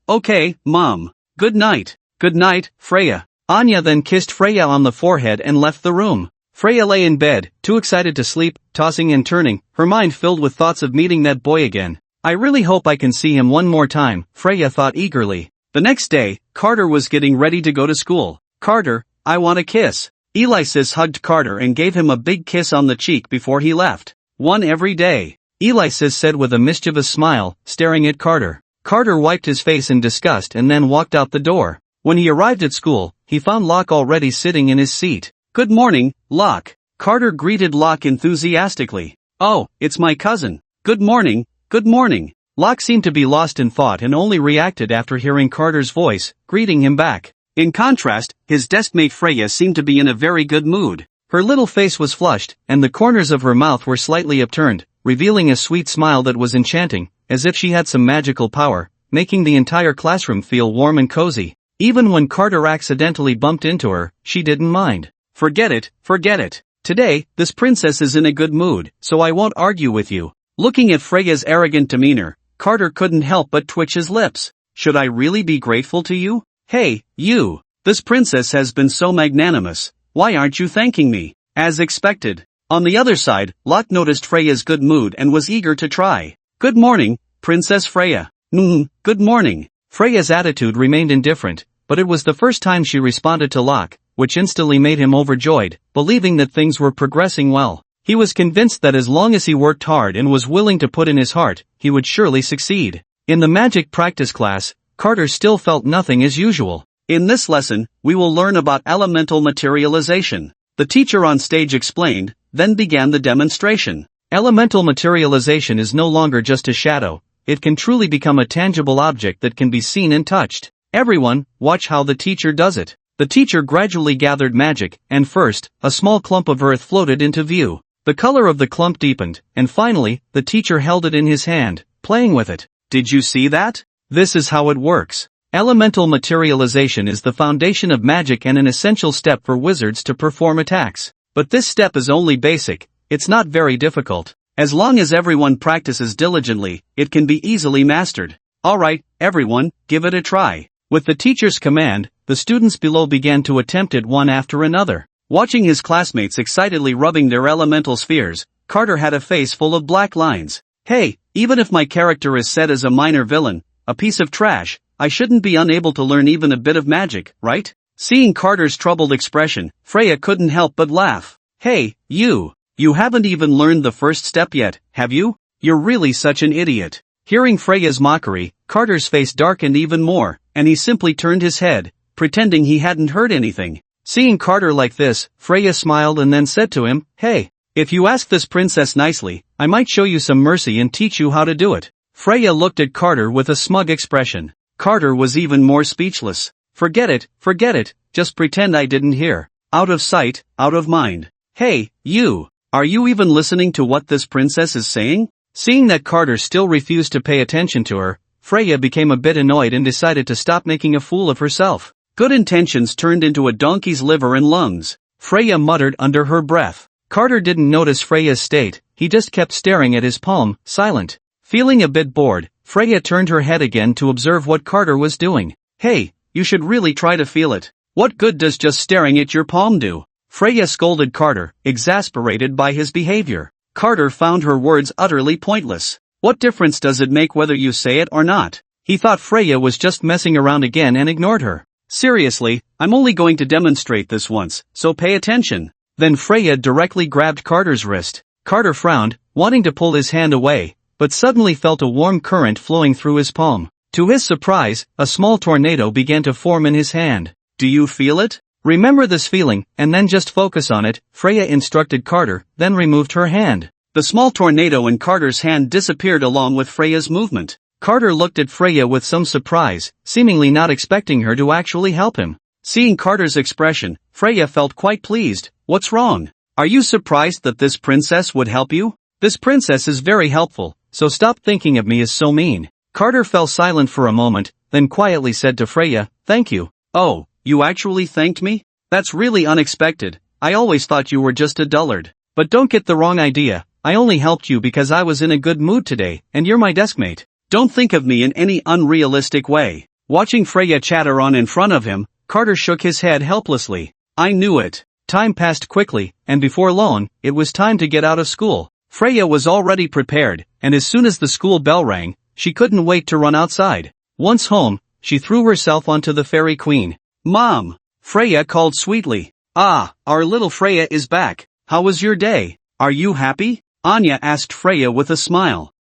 Okay, Mom. Good night. Good night, Freya. Anya then kissed Freya on the forehead and left the room. Freya lay in bed, too excited to sleep, tossing and turning, her mind filled with thoughts of meeting that boy again. I really hope I can see him one more time, Freya thought eagerly. The next day, Carter was getting ready to go to school. Carter, I want a kiss. Alexis hugged Carter and gave him a big kiss on the cheek before he left. One every day, Alexis said with a mischievous smile, staring at Carter. Carter wiped his face in disgust and then walked out the door. When he arrived at school, he found Locke already sitting in his seat. Good morning, Locke. Carter greeted Locke enthusiastically. Oh, it's my cousin. Good morning, good morning. Locke seemed to be lost in thought and only reacted after hearing Carter's voice, greeting him back. In contrast, his deskmate Freya seemed to be in a very good mood. Her little face was flushed, and the corners of her mouth were slightly upturned, revealing a sweet smile that was enchanting, as if she had some magical power, making the entire classroom feel warm and cozy. Even when Carter accidentally bumped into her, she didn't mind. Forget it, forget it. Today, this princess is in a good mood, so I won't argue with you. Looking at Freya's arrogant demeanor, Carter couldn't help but twitch his lips. Should I really be grateful to you? Hey, you! This princess has been so magnanimous. Why aren't you thanking me? As expected. On the other side, Locke noticed Freya's good mood and was eager to try. Good morning, Princess Freya. Good morning. Freya's attitude remained indifferent, but it was the first time she responded to Locke, which instantly made him overjoyed, believing that things were progressing well. He was convinced that as long as he worked hard and was willing to put in his heart, he would surely succeed. In the magic practice class, Carter still felt nothing as usual. In this lesson, we will learn about elemental materialization. The teacher on stage explained, then began the demonstration. Elemental materialization is no longer just a shadow, it can truly become a tangible object that can be seen and touched. Everyone, watch how the teacher does it. The teacher gradually gathered magic, and first, a small clump of earth floated into view. The color of the clump deepened, and finally, the teacher held it in his hand, playing with it. Did you see that? This is how it works. Elemental materialization is the foundation of magic and an essential step for wizards to perform attacks. But this step is only basic, it's not very difficult. As long as everyone practices diligently, it can be easily mastered. Alright, everyone, give it a try. With the teacher's command, the students below began to attempt it one after another. Watching his classmates excitedly rubbing their elemental spheres, Carter had a face full of black lines. Hey, even if my character is set as a minor villain, a piece of trash, I shouldn't be unable to learn even a bit of magic, right? Seeing Carter's troubled expression, Freya couldn't help but laugh. Hey, you haven't even learned the first step yet, have you? You're really such an idiot. Hearing Freya's mockery, Carter's face darkened even more, and he simply turned his head, pretending he hadn't heard anything. Seeing Carter like this, Freya smiled and then said to him, Hey, if you ask this princess nicely, I might show you some mercy and teach you how to do it. Freya looked at Carter with a smug expression. Carter was even more speechless. Forget it, just pretend I didn't hear. Out of sight, out of mind. Hey, you, are you even listening to what this princess is saying? Seeing that Carter still refused to pay attention to her, Freya became a bit annoyed and decided to stop making a fool of herself. Good intentions turned into a donkey's liver and lungs, Freya muttered under her breath. Carter didn't notice Freya's state, he just kept staring at his palm, silent. Feeling a bit bored, Freya turned her head again to observe what Carter was doing. Hey, you should really try to feel it. What good does just staring at your palm do? Freya scolded Carter, exasperated by his behavior. Carter found her words utterly pointless. What difference does it make whether you say it or not? He thought Freya was just messing around again and ignored her. Seriously, I'm only going to demonstrate this once, so pay attention. Then Freya directly grabbed Carter's wrist. Carter frowned, wanting to pull his hand away, but suddenly felt a warm current flowing through his palm. To his surprise, a small tornado began to form in his hand. Do you feel it? Remember this feeling, and then just focus on it, Freya instructed Carter, then removed her hand. The small tornado in Carter's hand disappeared along with Freya's movement. Carter looked at Freya with some surprise, seemingly not expecting her to actually help him. Seeing Carter's expression, Freya felt quite pleased. What's wrong? Are you surprised that this princess would help you? This princess is very helpful, so stop thinking of me as so mean. Carter fell silent for a moment, then quietly said to Freya, Thank you. Oh, you actually thanked me? That's really unexpected. I always thought you were just a dullard. But don't get the wrong idea, I only helped you because I was in a good mood today, and you're my deskmate. Don't think of me in any unrealistic way. Watching Freya chatter on in front of him, Carter shook his head helplessly. I knew it. Time passed quickly, and before long, it was time to get out of school. Freya was already prepared, and as soon as the school bell rang, she couldn't wait to run outside. Once home, she threw herself onto the fairy queen. Mom! Freya called sweetly. Ah, our little Freya is back. How was your day? Are you happy? Anya asked Freya with a smile.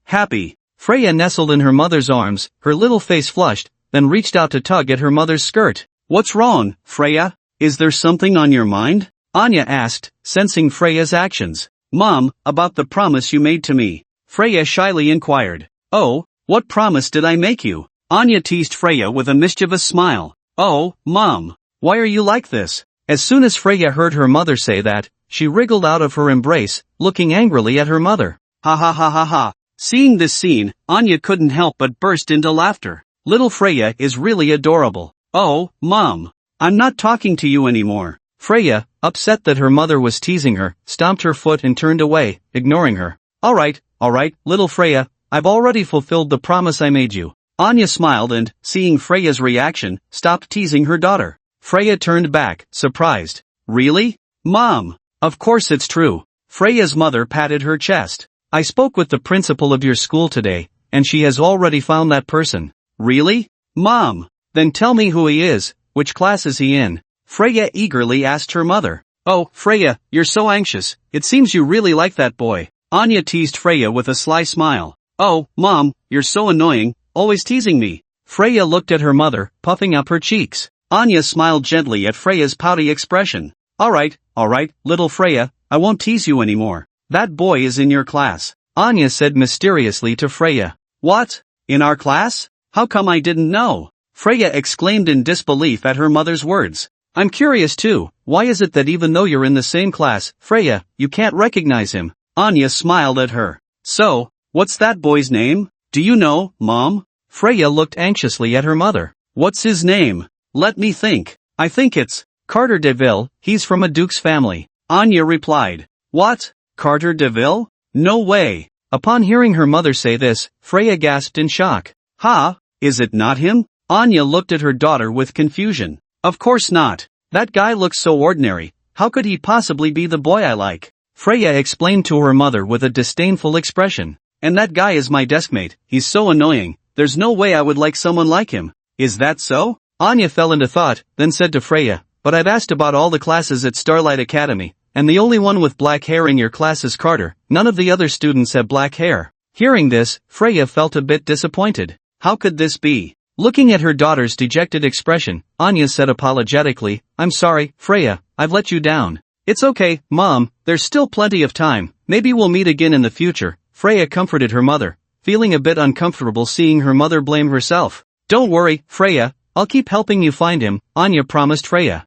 Happy. Freya nestled in her mother's arms, her little face flushed, then reached out to tug at her mother's skirt. What's wrong, Freya? Is there something on your mind? Anya asked, sensing Freya's actions. Mom, about the promise you made to me. Freya shyly inquired. Oh, what promise did I make you? Anya teased Freya with a mischievous smile. Oh, Mom, why are you like this? As soon as Freya heard her mother say that, she wriggled out of her embrace, looking angrily at her mother. Ha ha ha ha ha. Seeing this scene, Anya couldn't help but burst into laughter. Little Freya is really adorable. Oh, Mom, I'm not talking to you anymore. Freya, upset that her mother was teasing her, stomped her foot and turned away, ignoring her. Alright, little Freya, I've already fulfilled the promise I made you. Anya smiled and, seeing Freya's reaction, stopped teasing her daughter. Freya turned back, surprised. Really? Mom! Of course it's true. Freya's mother patted her chest. I spoke with the principal of your school today, and she has already found that person. Really? Mom! Then tell me who he is, which class is he in? Freya eagerly asked her mother. Oh, Freya, you're so anxious, it seems you really like that boy. Anya teased Freya with a sly smile. Oh, Mom, you're so annoying, always teasing me. Freya looked at her mother, puffing up her cheeks. Anya smiled gently at Freya's pouty expression. Alright, little Freya, I won't tease you anymore. That boy is in your class, Anya said mysteriously to Freya. What? In our class? How come I didn't know? Freya exclaimed in disbelief at her mother's words. I'm curious too, why is it that even though you're in the same class, Freya, you can't recognize him? Anya smiled at her. So, what's that boy's name? Do you know, Mom? Freya looked anxiously at her mother. What's his name? Let me think. I think it's Carter DeVille, he's from a Duke's family. Anya replied. What? Carter DeVille? No way. Upon hearing her mother say this, Freya gasped in shock. Ha? Is it not him? Anya looked at her daughter with confusion. Of course not. That guy looks so ordinary. How could he possibly be the boy I like? Freya explained to her mother with a disdainful expression. And that guy is my deskmate, he's so annoying. There's no way I would like someone like him. Is that so? Anya fell into thought, then said to Freya, but I've asked about all the classes at Starlight Academy, and the only one with black hair in your class is Carter. None of the other students have black hair. Hearing this, Freya felt a bit disappointed. How could this be? Looking at her daughter's dejected expression, Anya said apologetically, I'm sorry, Freya, I've let you down. It's okay, Mom, there's still plenty of time, maybe we'll meet again in the future, Freya comforted her mother, feeling a bit uncomfortable seeing her mother blame herself. Don't worry, Freya, I'll keep helping you find him, Anya promised Freya.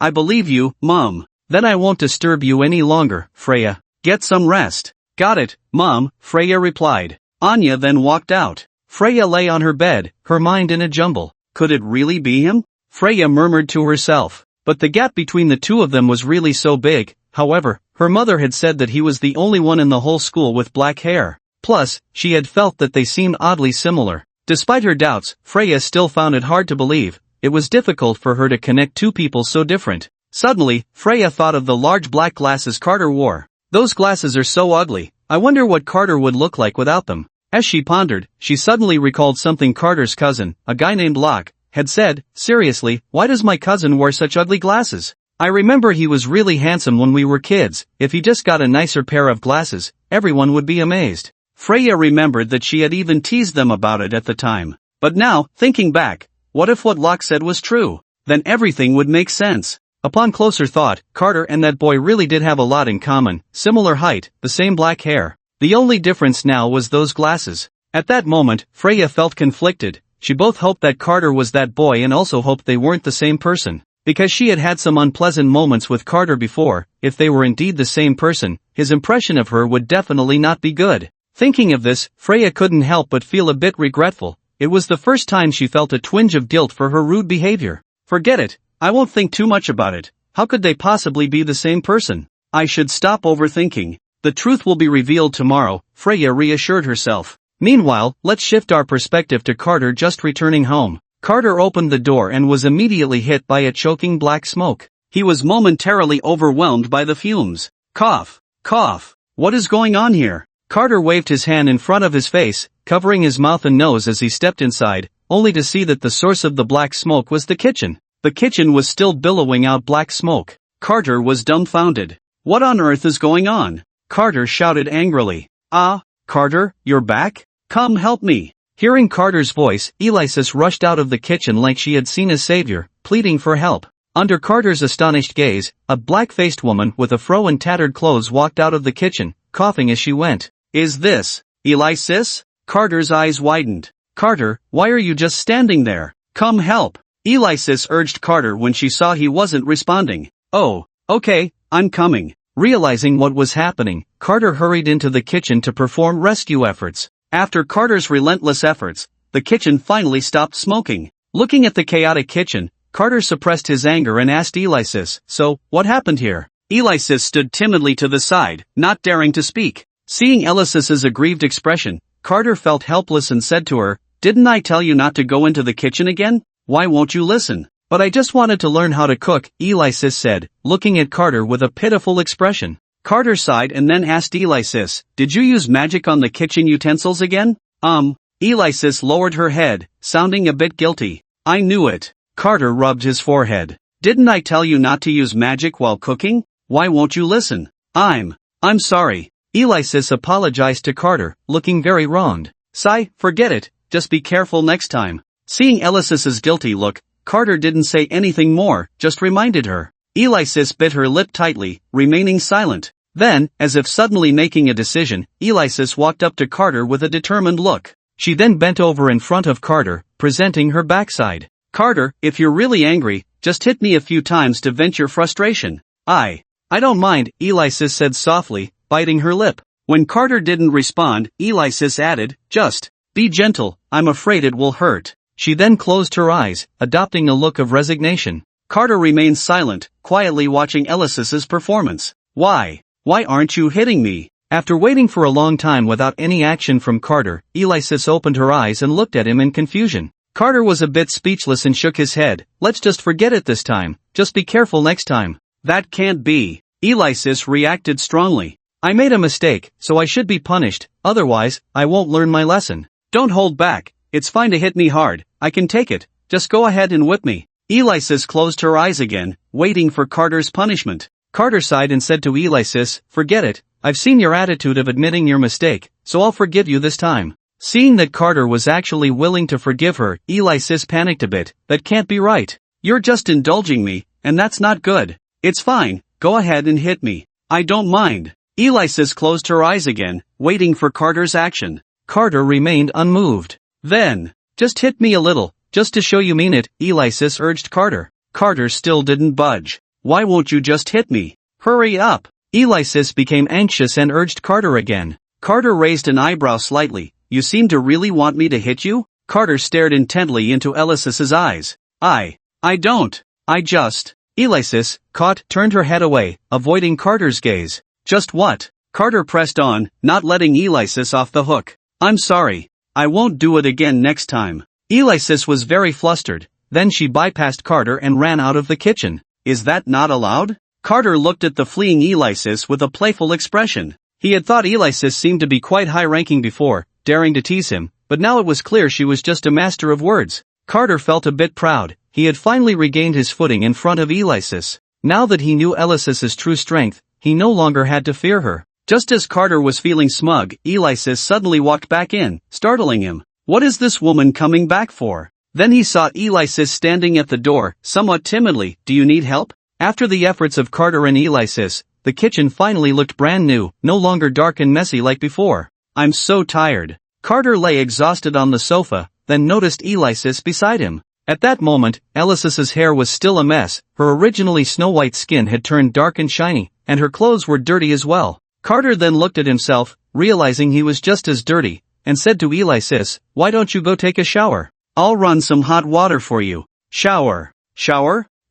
I believe you, Mom. Then I won't disturb you any longer, Freya. Get some rest. Got it, Mom, Freya replied. Anya then walked out. Freya lay on her bed, her mind in a jumble. Could it really be him? Freya murmured to herself. But the gap between the two of them was really so big. However, her mother had said that he was the only one in the whole school with black hair. Plus, she had felt that they seemed oddly similar. Despite her doubts, Freya still found it hard to believe. It was difficult for her to connect two people so different. Suddenly, Freya thought of the large black glasses Carter wore. Those glasses are so ugly. I wonder what Carter would look like without them. As she pondered, she suddenly recalled something Carter's cousin, a guy named Locke, had said. Seriously, why does my cousin wear such ugly glasses? I remember he was really handsome when we were kids. If he just got a nicer pair of glasses, everyone would be amazed. Freya remembered that she had even teased them about it at the time. But now, thinking back, what if what Locke said was true? Then everything would make sense. Upon closer thought, Carter and that boy really did have a lot in common. Similar height, the same black hair. The only difference now was those glasses. At that moment, Freya felt conflicted. She both hoped that Carter was that boy and also hoped they weren't the same person. Because she had had some unpleasant moments with Carter before, if they were indeed the same person, his impression of her would definitely not be good. Thinking of this, Freya couldn't help but feel a bit regretful. It was the first time she felt a twinge of guilt for her rude behavior. Forget it, I won't think too much about it. How could they possibly be the same person? I should stop overthinking. The truth will be revealed tomorrow, Freya reassured herself. Meanwhile, let's shift our perspective to Carter just returning home. Carter opened the door and was immediately hit by a choking black smoke. He was momentarily overwhelmed by the fumes. Cough. Cough. What is going on here? Carter waved his hand in front of his face, covering his mouth and nose as he stepped inside, only to see that the source of the black smoke was the kitchen. The kitchen was still billowing out black smoke. Carter was dumbfounded. What on earth is going on? Carter shouted angrily. Carter, you're back? Come help me. Hearing Carter's voice, Alexis rushed out of the kitchen like she had seen a savior, pleading for help. Under Carter's astonished gaze, a black-faced woman with a fro and tattered clothes walked out of the kitchen, coughing as she went. Is this Alexis? Carter's eyes widened. Carter, why are you just standing there? Come help. Alexis urged Carter when she saw he wasn't responding. Oh, okay, I'm coming. Realizing what was happening, Carter hurried into the kitchen to perform rescue efforts. After Carter's relentless efforts, the kitchen finally stopped smoking. Looking at the chaotic kitchen, Carter suppressed his anger and asked Alexis, so, what happened here? Alexis stood timidly to the side, not daring to speak. Seeing Alexis's aggrieved expression, Carter felt helpless and said to her, Didn't I tell you not to go into the kitchen again? Why won't you listen? But I just wanted to learn how to cook, Alexis said, looking at Carter with a pitiful expression. Carter sighed and then asked Alexis, Did you use magic on the kitchen utensils again? Alexis lowered her head, sounding a bit guilty. I knew it. Carter rubbed his forehead. Didn't I tell you not to use magic while cooking? Why won't you listen? I'm sorry. Alexis apologized to Carter, looking very wronged. Sigh, forget it, just be careful next time. Seeing Alexis's guilty look, Carter didn't say anything more, just reminded her. Alexis bit her lip tightly, remaining silent. Then, as if suddenly making a decision, Alexis walked up to Carter with a determined look. She then bent over in front of Carter, presenting her backside. Carter, if you're really angry, just hit me a few times to vent your frustration. I don't mind, Alexis said softly, biting her lip. When Carter didn't respond, Alexis added, just be gentle, I'm afraid it will hurt. She then closed her eyes, adopting a look of resignation. Carter remained silent, quietly watching Alexis's performance. Why aren't you hitting me? After waiting for a long time without any action from Carter, Alexis opened her eyes and looked at him in confusion. Carter was a bit speechless and shook his head. Let's just forget it this time, just be careful next time. That can't be. Alexis reacted strongly. I made a mistake, so I should be punished, otherwise, I won't learn my lesson. Don't hold back, it's fine to hit me hard, I can take it, just go ahead and whip me. Alexis closed her eyes again, waiting for Carter's punishment. Carter sighed and said to Alexis, forget it, I've seen your attitude of admitting your mistake, so I'll forgive you this time. Seeing that Carter was actually willing to forgive her, Alexis panicked a bit. That can't be right. You're just indulging me, and that's not good. It's fine, go ahead and hit me. I don't mind. Alexis closed her eyes again, waiting for Carter's action. Carter remained unmoved. Then, just hit me a little, just to show you mean it, Alexis urged Carter. Carter still didn't budge. Why won't you just hit me? Hurry up. Alexis became anxious and urged Carter again. Carter raised an eyebrow slightly. You seem to really want me to hit you? Carter stared intently into Alexis's eyes. I don't. I just. Alexis, caught, turned her head away, avoiding Carter's gaze. Just what? Carter pressed on, not letting Alexis off the hook. I'm sorry. I won't do it again next time. Alexis was very flustered. Then she bypassed Carter and ran out of the kitchen. Is that not allowed? Carter looked at the fleeing Alexis with a playful expression. He had thought Alexis seemed to be quite high-ranking before, daring to tease him, but now it was clear she was just a master of words. Carter felt a bit proud. He had finally regained his footing in front of Alexis. Now that he knew Alexis's true strength, he no longer had to fear her. Just as Carter was feeling smug, Alexis suddenly walked back in, startling him. What is this woman coming back for? Then he saw Alexis standing at the door, somewhat timidly. Do you need help? After the efforts of Carter and Alexis, the kitchen finally looked brand new, no longer dark and messy like before. I'm so tired. Carter lay exhausted on the sofa, then noticed Alexis beside him. At that moment, Alexis's hair was still a mess, her originally snow-white skin had turned dark and shiny, and her clothes were dirty as well. Carter then looked at himself, realizing he was just as dirty, and said to Alexis, why don't you go take a shower? I'll run some hot water for you. Shower?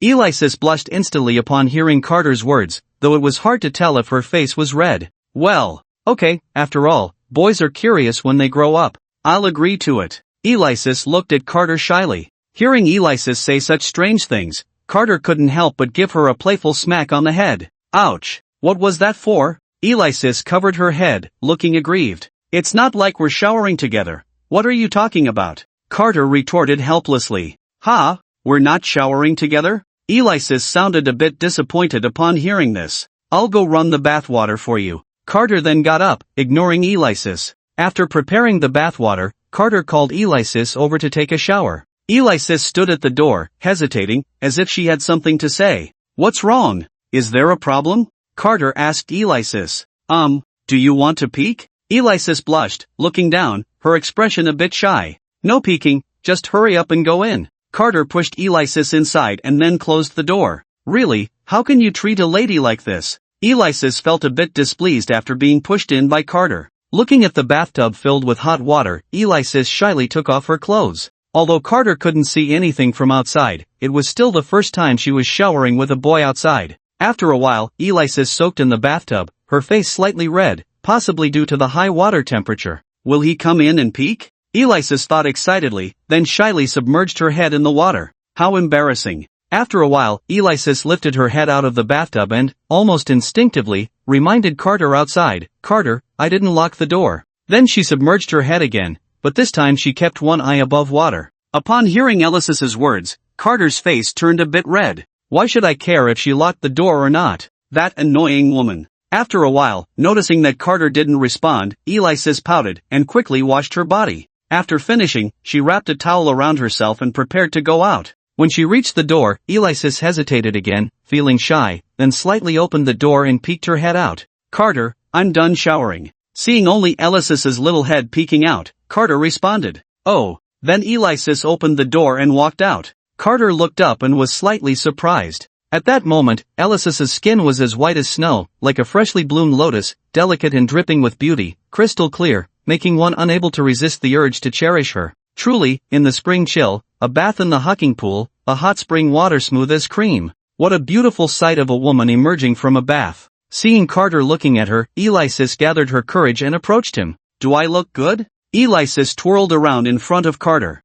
Alexis blushed instantly upon hearing Carter's words, though it was hard to tell if her face was red. Well, okay, after all, boys are curious when they grow up. I'll agree to it. Alexis looked at Carter shyly. Hearing Alexis say such strange things, Carter couldn't help but give her a playful smack on the head. Ouch! What was that for? Alexis covered her head, looking aggrieved. It's not like we're showering together. What are you talking about? Carter retorted helplessly. Ha? We're not showering together? Alexis sounded a bit disappointed upon hearing this. I'll go run the bathwater for you. Carter then got up, ignoring Alexis. After preparing the bathwater, Carter called Alexis over to take a shower. Alexis stood at the door, hesitating, as if she had something to say. What's wrong? Is there a problem? Carter asked Alexis. Do you want to peek? Alexis blushed, looking down, her expression a bit shy. No peeking, just hurry up and go in. Carter pushed Alexis inside and then closed the door. Really, how can you treat a lady like this? Alexis felt a bit displeased after being pushed in by Carter. Looking at the bathtub filled with hot water, Alexis shyly took off her clothes. Although Carter couldn't see anything from outside, it was still the first time she was showering with a boy outside. After a while, Alexis soaked in the bathtub, her face slightly red, possibly due to the high water temperature. Will he come in and peek? Alexis thought excitedly, then shyly submerged her head in the water. How embarrassing. After a while, Alexis lifted her head out of the bathtub and, almost instinctively, reminded Carter outside, Carter, I didn't lock the door. Then she submerged her head again, but this time she kept one eye above water. Upon hearing Alexis's words, Carter's face turned a bit red. Why should I care if she locked the door or not? That annoying woman. After a while, noticing that Carter didn't respond, Alexis pouted and quickly washed her body. After finishing, she wrapped a towel around herself and prepared to go out. When she reached the door, Alexis hesitated again, feeling shy, then slightly opened the door and peeked her head out. "Carter, I'm done showering." Seeing only Alexis's little head peeking out, Carter responded, "Oh." Then Alexis opened the door and walked out. Carter looked up and was slightly surprised. At that moment, Alexis's skin was as white as snow, like a freshly bloomed lotus, delicate and dripping with beauty, crystal clear, making one unable to resist the urge to cherish her. Truly, in the spring chill, a bath in the hucking pool, a hot spring water smooth as cream. What a beautiful sight of a woman emerging from a bath. Seeing Carter looking at her, Alexis gathered her courage and approached him. "Do I look good?" Alexis twirled around in front of Carter.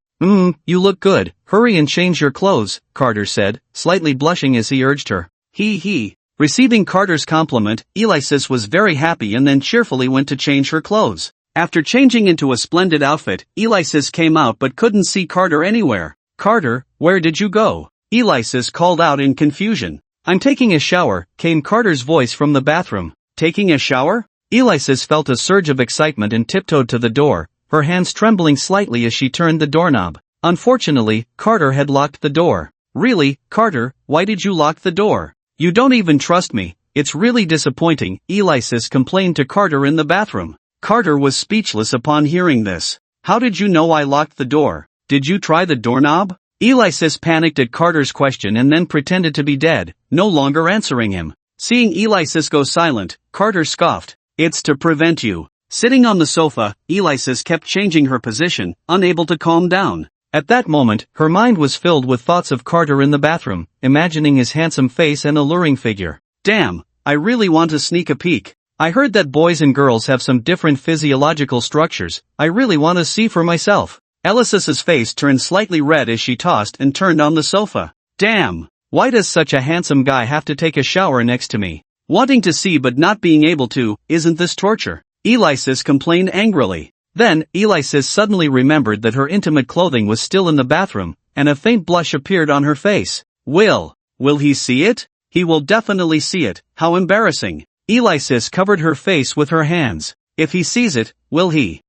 You look good. Hurry and change your clothes," Carter said, slightly blushing as he urged her. He. Receiving Carter's compliment, Alexis was very happy and then cheerfully went to change her clothes. After changing into a splendid outfit, Alexis came out but couldn't see Carter anywhere. "Carter, where did you go?" Alexis called out in confusion. "I'm taking a shower," came Carter's voice from the bathroom. "Taking a shower?" Alexis felt a surge of excitement and tiptoed to the door, her hands trembling slightly as she turned the doorknob. Unfortunately, Carter had locked the door. "Really, Carter, why did you lock the door? You don't even trust me. It's really disappointing," Alexis complained to Carter in the bathroom. Carter was speechless upon hearing this. "How did you know I locked the door? Did you try the doorknob?" Alexis panicked at Carter's question and then pretended to be dead, no longer answering him. Seeing Alexis go silent, Carter scoffed. "It's to prevent you." Sitting on the sofa, Alexis kept changing her position, unable to calm down. At that moment, her mind was filled with thoughts of Carter in the bathroom, imagining his handsome face and alluring figure. "Damn, I really want to sneak a peek. I heard that boys and girls have some different physiological structures. I really want to see for myself." Alexis's face turned slightly red as she tossed and turned on the sofa. "Damn, why does such a handsome guy have to take a shower next to me? Wanting to see but not being able to, isn't this torture?" Alexis complained angrily. Then, Alexis suddenly remembered that her intimate clothing was still in the bathroom, and a faint blush appeared on her face. Will he see it? He will definitely see it. How embarrassing. Alexis covered her face with her hands. If he sees it, will he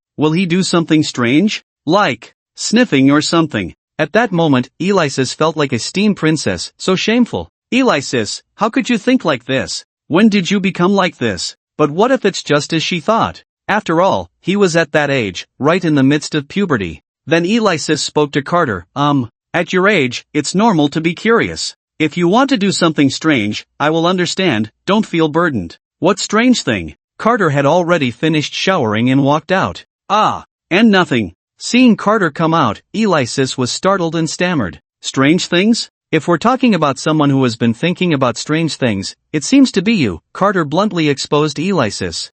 do something strange? Like sniffing or something. At that moment, Alexis felt like a steam princess, so shameful. "Alexis, how could you think like this? When did you become like this?" But what if it's just as she thought? After all, he was at that age, right in the midst of puberty. Then Alexis spoke to Carter. At your age, it's normal to be curious. If you want to do something strange, I will understand, don't feel burdened." "What strange thing?" Carter had already finished showering and walked out. And nothing." Seeing Carter come out, Alexis was startled and stammered. "Strange things? If we're talking about someone who has been thinking about strange things, it seems to be you," Carter bluntly exposed Alexis.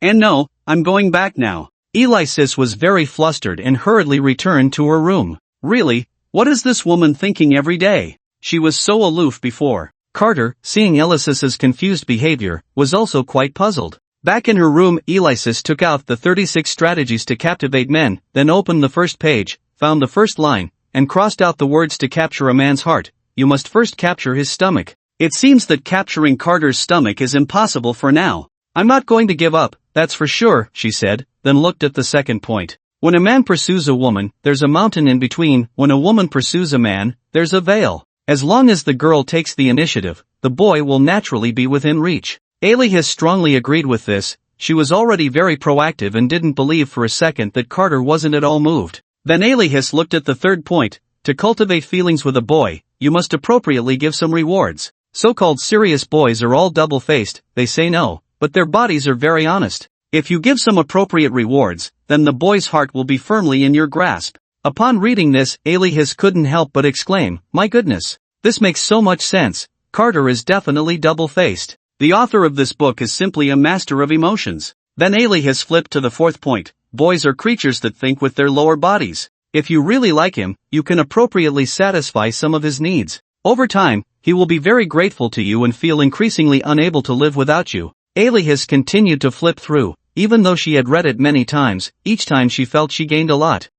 And no, I'm going back now." Alexis was very flustered and hurriedly returned to her room. Really, what is this woman thinking every day? She was so aloof before. Carter, seeing Alexis's confused behavior, was also quite puzzled. Back in her room, Alexis took out the 36 strategies to captivate men, then opened the first page, found the first line, and crossed out the words "to capture a man's heart, you must first capture his stomach." It seems that capturing Carter's stomach is impossible for now. "I'm not going to give up, that's for sure," she said, then looked at the second point. When a man pursues a woman, there's a mountain in between. When a woman pursues a man, there's a veil. As long as the girl takes the initiative, the boy will naturally be within reach. Alexis strongly agreed with this. She was already very proactive and didn't believe for a second that Carter wasn't at all moved. Then Alexis looked at the third point. To cultivate feelings with a boy, you must appropriately give some rewards. So-called serious boys are all double-faced, they say no, but their bodies are very honest. If you give some appropriate rewards, then the boy's heart will be firmly in your grasp. Upon reading this, Alexis couldn't help but exclaim, "My goodness, this makes so much sense. Carter is definitely double-faced." The author of this book is simply a master of emotions. Then Alexis flipped to the fourth point. Boys are creatures that think with their lower bodies. If you really like him, you can appropriately satisfy some of his needs. Over time, he will be very grateful to you and feel increasingly unable to live without you. Alexis continued to flip through. Even though she had read it many times, each time she felt she gained a lot.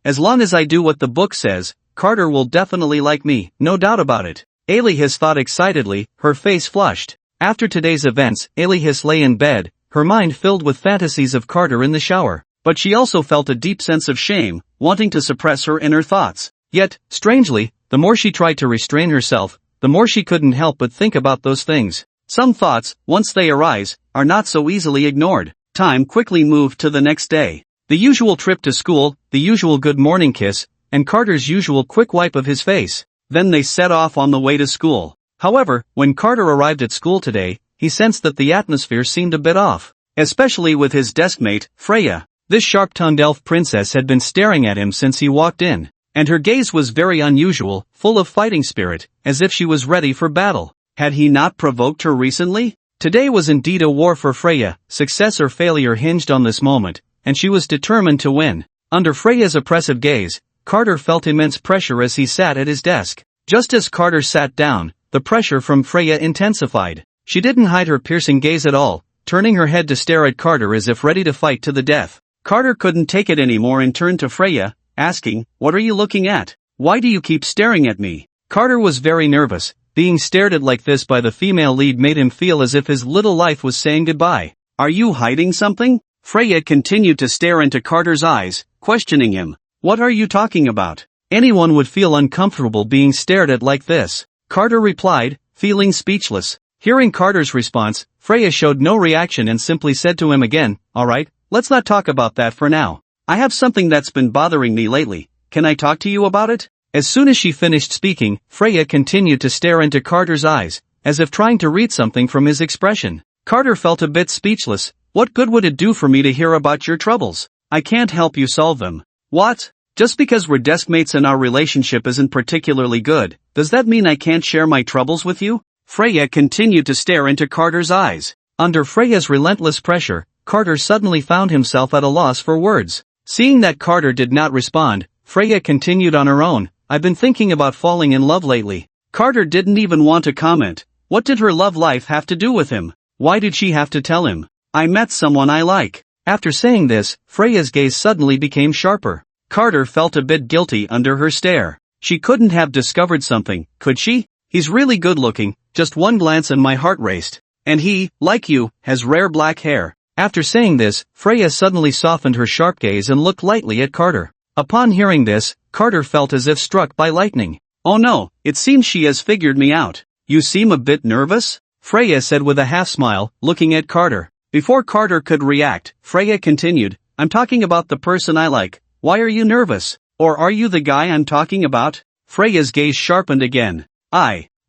As long as I do what the book says, Carter will definitely like me, no doubt about it. Alexis thought excitedly, her face flushed. After today's events, Alexis lay in bed, her mind filled with fantasies of Carter in the shower. But she also felt a deep sense of shame, wanting to suppress her inner thoughts. Yet, strangely, the more she tried to restrain herself, the more she couldn't help but think about those things. Some thoughts, once they arise, are not so easily ignored. Time quickly moved to the next day. The usual trip to school, the usual good morning kiss, and Carter's usual quick wipe of his face. Then they set off on the way to school. However, when Carter arrived at school today, he sensed that the atmosphere seemed a bit off. Especially with his deskmate, Freya. This sharp-tongued elf princess had been staring at him since he walked in, and her gaze was very unusual, full of fighting spirit, as if she was ready for battle. Had he not provoked her recently? Today was indeed a war for Freya, success or failure hinged on this moment, and she was determined to win. Under Freya's oppressive gaze, Carter felt immense pressure as he sat at his desk. Just as Carter sat down, the pressure from Freya intensified. She didn't hide her piercing gaze at all, turning her head to stare at Carter as if ready to fight to the death. Carter couldn't take it anymore and turned to Freya, asking, "What are you looking at? Why do you keep staring at me?" Carter was very nervous. Being stared at like this by the female lead made him feel as if his little life was saying goodbye. "Are you hiding something?" Freya continued to stare into Carter's eyes, questioning him. "What are you talking about? Anyone would feel uncomfortable being stared at like this." Carter replied, feeling speechless. Hearing Carter's response, Freya showed no reaction and simply said to him again, "All right. Let's not talk about that for now. I have something that's been bothering me lately. Can I talk to you about it?" As soon as she finished speaking, Freya continued to stare into Carter's eyes, as if trying to read something from his expression. Carter felt a bit speechless. "What good would it do for me to hear about your troubles? I can't help you solve them." "What? Just because we're deskmates and our relationship isn't particularly good, does that mean I can't share my troubles with you?" Freya continued to stare into Carter's eyes. Under Freya's relentless pressure, Carter suddenly found himself at a loss for words. Seeing that Carter did not respond, Freya continued on her own, "I've been thinking about falling in love lately." Carter didn't even want to comment. What did her love life have to do with him? Why did she have to tell him? "I met someone I like." After saying this, Freya's gaze suddenly became sharper. Carter felt a bit guilty under her stare. She couldn't have discovered something, could she? "He's really good looking, just one glance and my heart raced. And he, like you, has rare black hair." After saying this, Freya suddenly softened her sharp gaze and looked lightly at Carter. Upon hearing this, Carter felt as if struck by lightning. "Oh no, it seems she has figured me out. You seem a bit nervous?" Freya said with a half-smile, looking at Carter. Before Carter could react, Freya continued, "I'm talking about the person I like. Why are you nervous? Or are you the guy I'm talking about?" Freya's gaze sharpened again.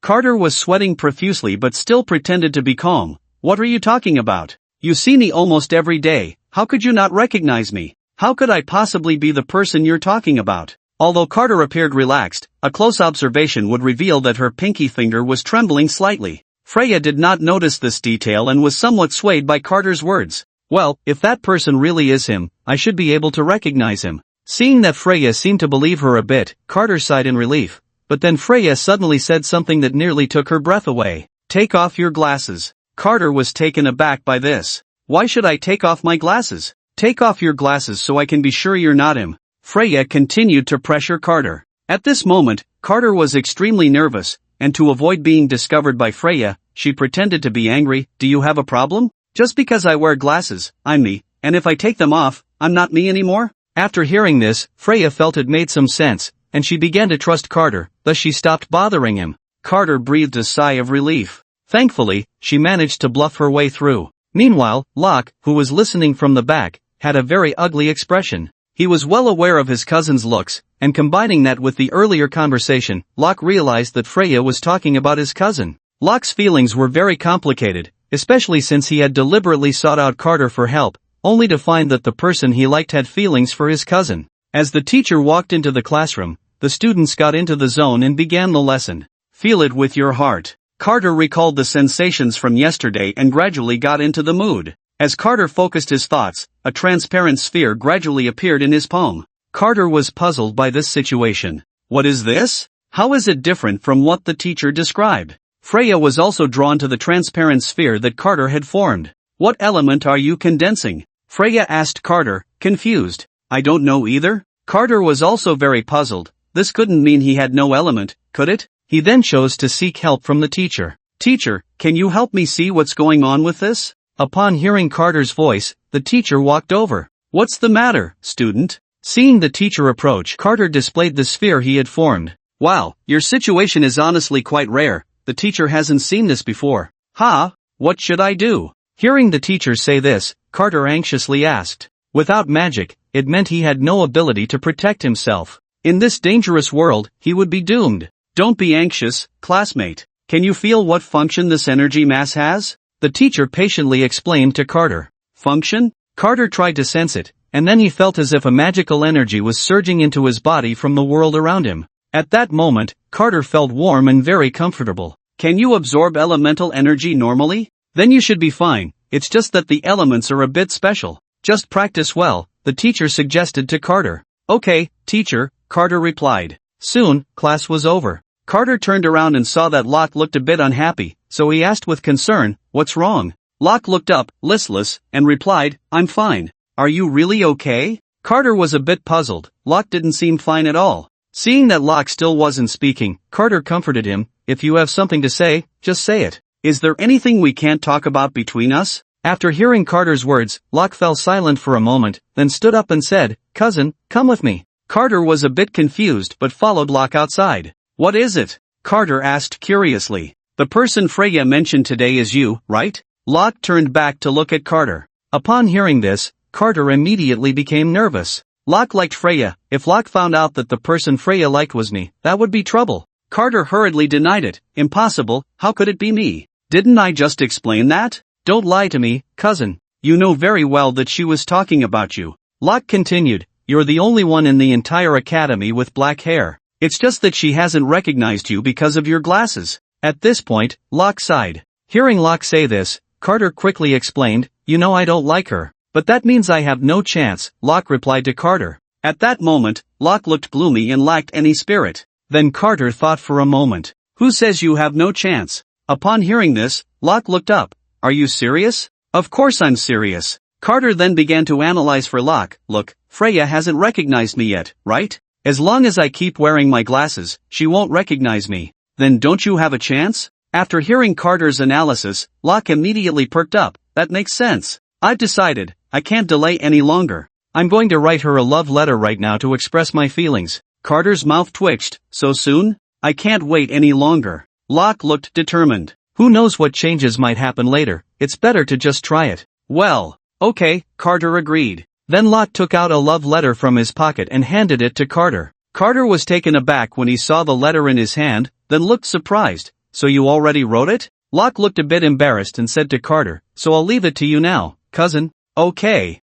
Carter was sweating profusely but still pretended to be calm. "What are you talking about? You see me almost every day. How could you not recognize me? How could I possibly be the person you're talking about?" Although Carter appeared relaxed, a close observation would reveal that her pinky finger was trembling slightly. Freya did not notice this detail and was somewhat swayed by Carter's words. "Well, if that person really is him, I should be able to recognize him." Seeing that Freya seemed to believe her a bit, Carter sighed in relief. But then Freya suddenly said something that nearly took her breath away. "Take off your glasses." Carter was taken aback by this. "Why should I take off my glasses?" "Take off your glasses so I can be sure you're not him." Freya continued to pressure Carter. At this moment, Carter was extremely nervous, and to avoid being discovered by Freya, she pretended to be angry. "Do you have a problem? Just because I wear glasses, I'm me, and if I take them off, I'm not me anymore?" After hearing this, Freya felt it made some sense, and she began to trust Carter, thus she stopped bothering him. Carter breathed a sigh of relief. Thankfully, she managed to bluff her way through. Meanwhile, Locke, who was listening from the back, had a very ugly expression. He was well aware of his cousin's looks, and combining that with the earlier conversation, Locke realized that Freya was talking about his cousin. Locke's feelings were very complicated, especially since he had deliberately sought out Carter for help, only to find that the person he liked had feelings for his cousin. As the teacher walked into the classroom, the students got into the zone and began the lesson. "Feel it with your heart." Carter recalled the sensations from yesterday and gradually got into the mood. As Carter focused his thoughts, a transparent sphere gradually appeared in his palm. Carter was puzzled by this situation. What is this? How is it different from what the teacher described? Freya was also drawn to the transparent sphere that Carter had formed. "What element are you condensing?" Freya asked Carter, confused. "I don't know either." Carter was also very puzzled. This couldn't mean he had no element, could it? He then chose to seek help from the teacher. "Teacher, can you help me see what's going on with this?" Upon hearing Carter's voice, the teacher walked over. "What's the matter, student?" Seeing the teacher approach, Carter displayed the sphere he had formed. "Wow, your situation is honestly quite rare. The teacher hasn't seen this before." "Ha, what should I do?" Hearing the teacher say this, Carter anxiously asked. Without magic, it meant he had no ability to protect himself. In this dangerous world, he would be doomed. "Don't be anxious, classmate. Can you feel what function this energy mass has?" The teacher patiently explained to Carter. "Function?" Carter tried to sense it, and then he felt as if a magical energy was surging into his body from the world around him. At that moment, Carter felt warm and very comfortable. "Can you absorb elemental energy normally? Then you should be fine. It's just that the elements are a bit special. Just practice well," the teacher suggested to Carter. "Okay, teacher," Carter replied. Soon, class was over. Carter turned around and saw that Locke looked a bit unhappy, so he asked with concern, "What's wrong?" Locke looked up, listless, and replied, "I'm fine." "Are you really okay?" Carter was a bit puzzled. Locke didn't seem fine at all. Seeing that Locke still wasn't speaking, Carter comforted him. "If you have something to say, just say it. Is there anything we can't talk about between us?" After hearing Carter's words, Locke fell silent for a moment, then stood up and said, "Cousin, come with me." Carter was a bit confused but followed Locke outside. "What is it?" Carter asked curiously. "The person Freya mentioned today is you, right?" Locke turned back to look at Carter. Upon hearing this, Carter immediately became nervous. Locke liked Freya. If Locke found out that the person Freya liked was me, that would be trouble. Carter hurriedly denied it. "Impossible, how could it be me? Didn't I just explain that?" "Don't lie to me, cousin. You know very well that she was talking about you." Locke continued, "You're the only one in the entire academy with black hair. It's just that she hasn't recognized you because of your glasses." At this point, Locke sighed. Hearing Locke say this, Carter quickly explained, "You know I don't like her. But that means I have no chance," Locke replied to Carter. At that moment, Locke looked gloomy and lacked any spirit. Then Carter thought for a moment. "Who says you have no chance?" Upon hearing this, Locke looked up. "Are you serious?" "Of course I'm serious." Carter then began to analyze for Locke. "Look, Freya hasn't recognized me yet, right? As long as I keep wearing my glasses, she won't recognize me. Then don't you have a chance?" After hearing Carter's analysis, Locke immediately perked up. "That makes sense. I've decided, I can't delay any longer. I'm going to write her a love letter right now to express my feelings." Carter's mouth twitched. "So soon? I can't wait any longer." Locke looked determined. Who knows what changes might happen later, it's better to just try it. "Well, okay," Carter agreed. Then Locke took out a love letter from his pocket and handed it to Carter. Carter was taken aback when he saw the letter in his hand, then looked surprised. "So you already wrote it?" Locke looked a bit embarrassed and said to Carter, "So I'll leave it to you now, cousin." Okay,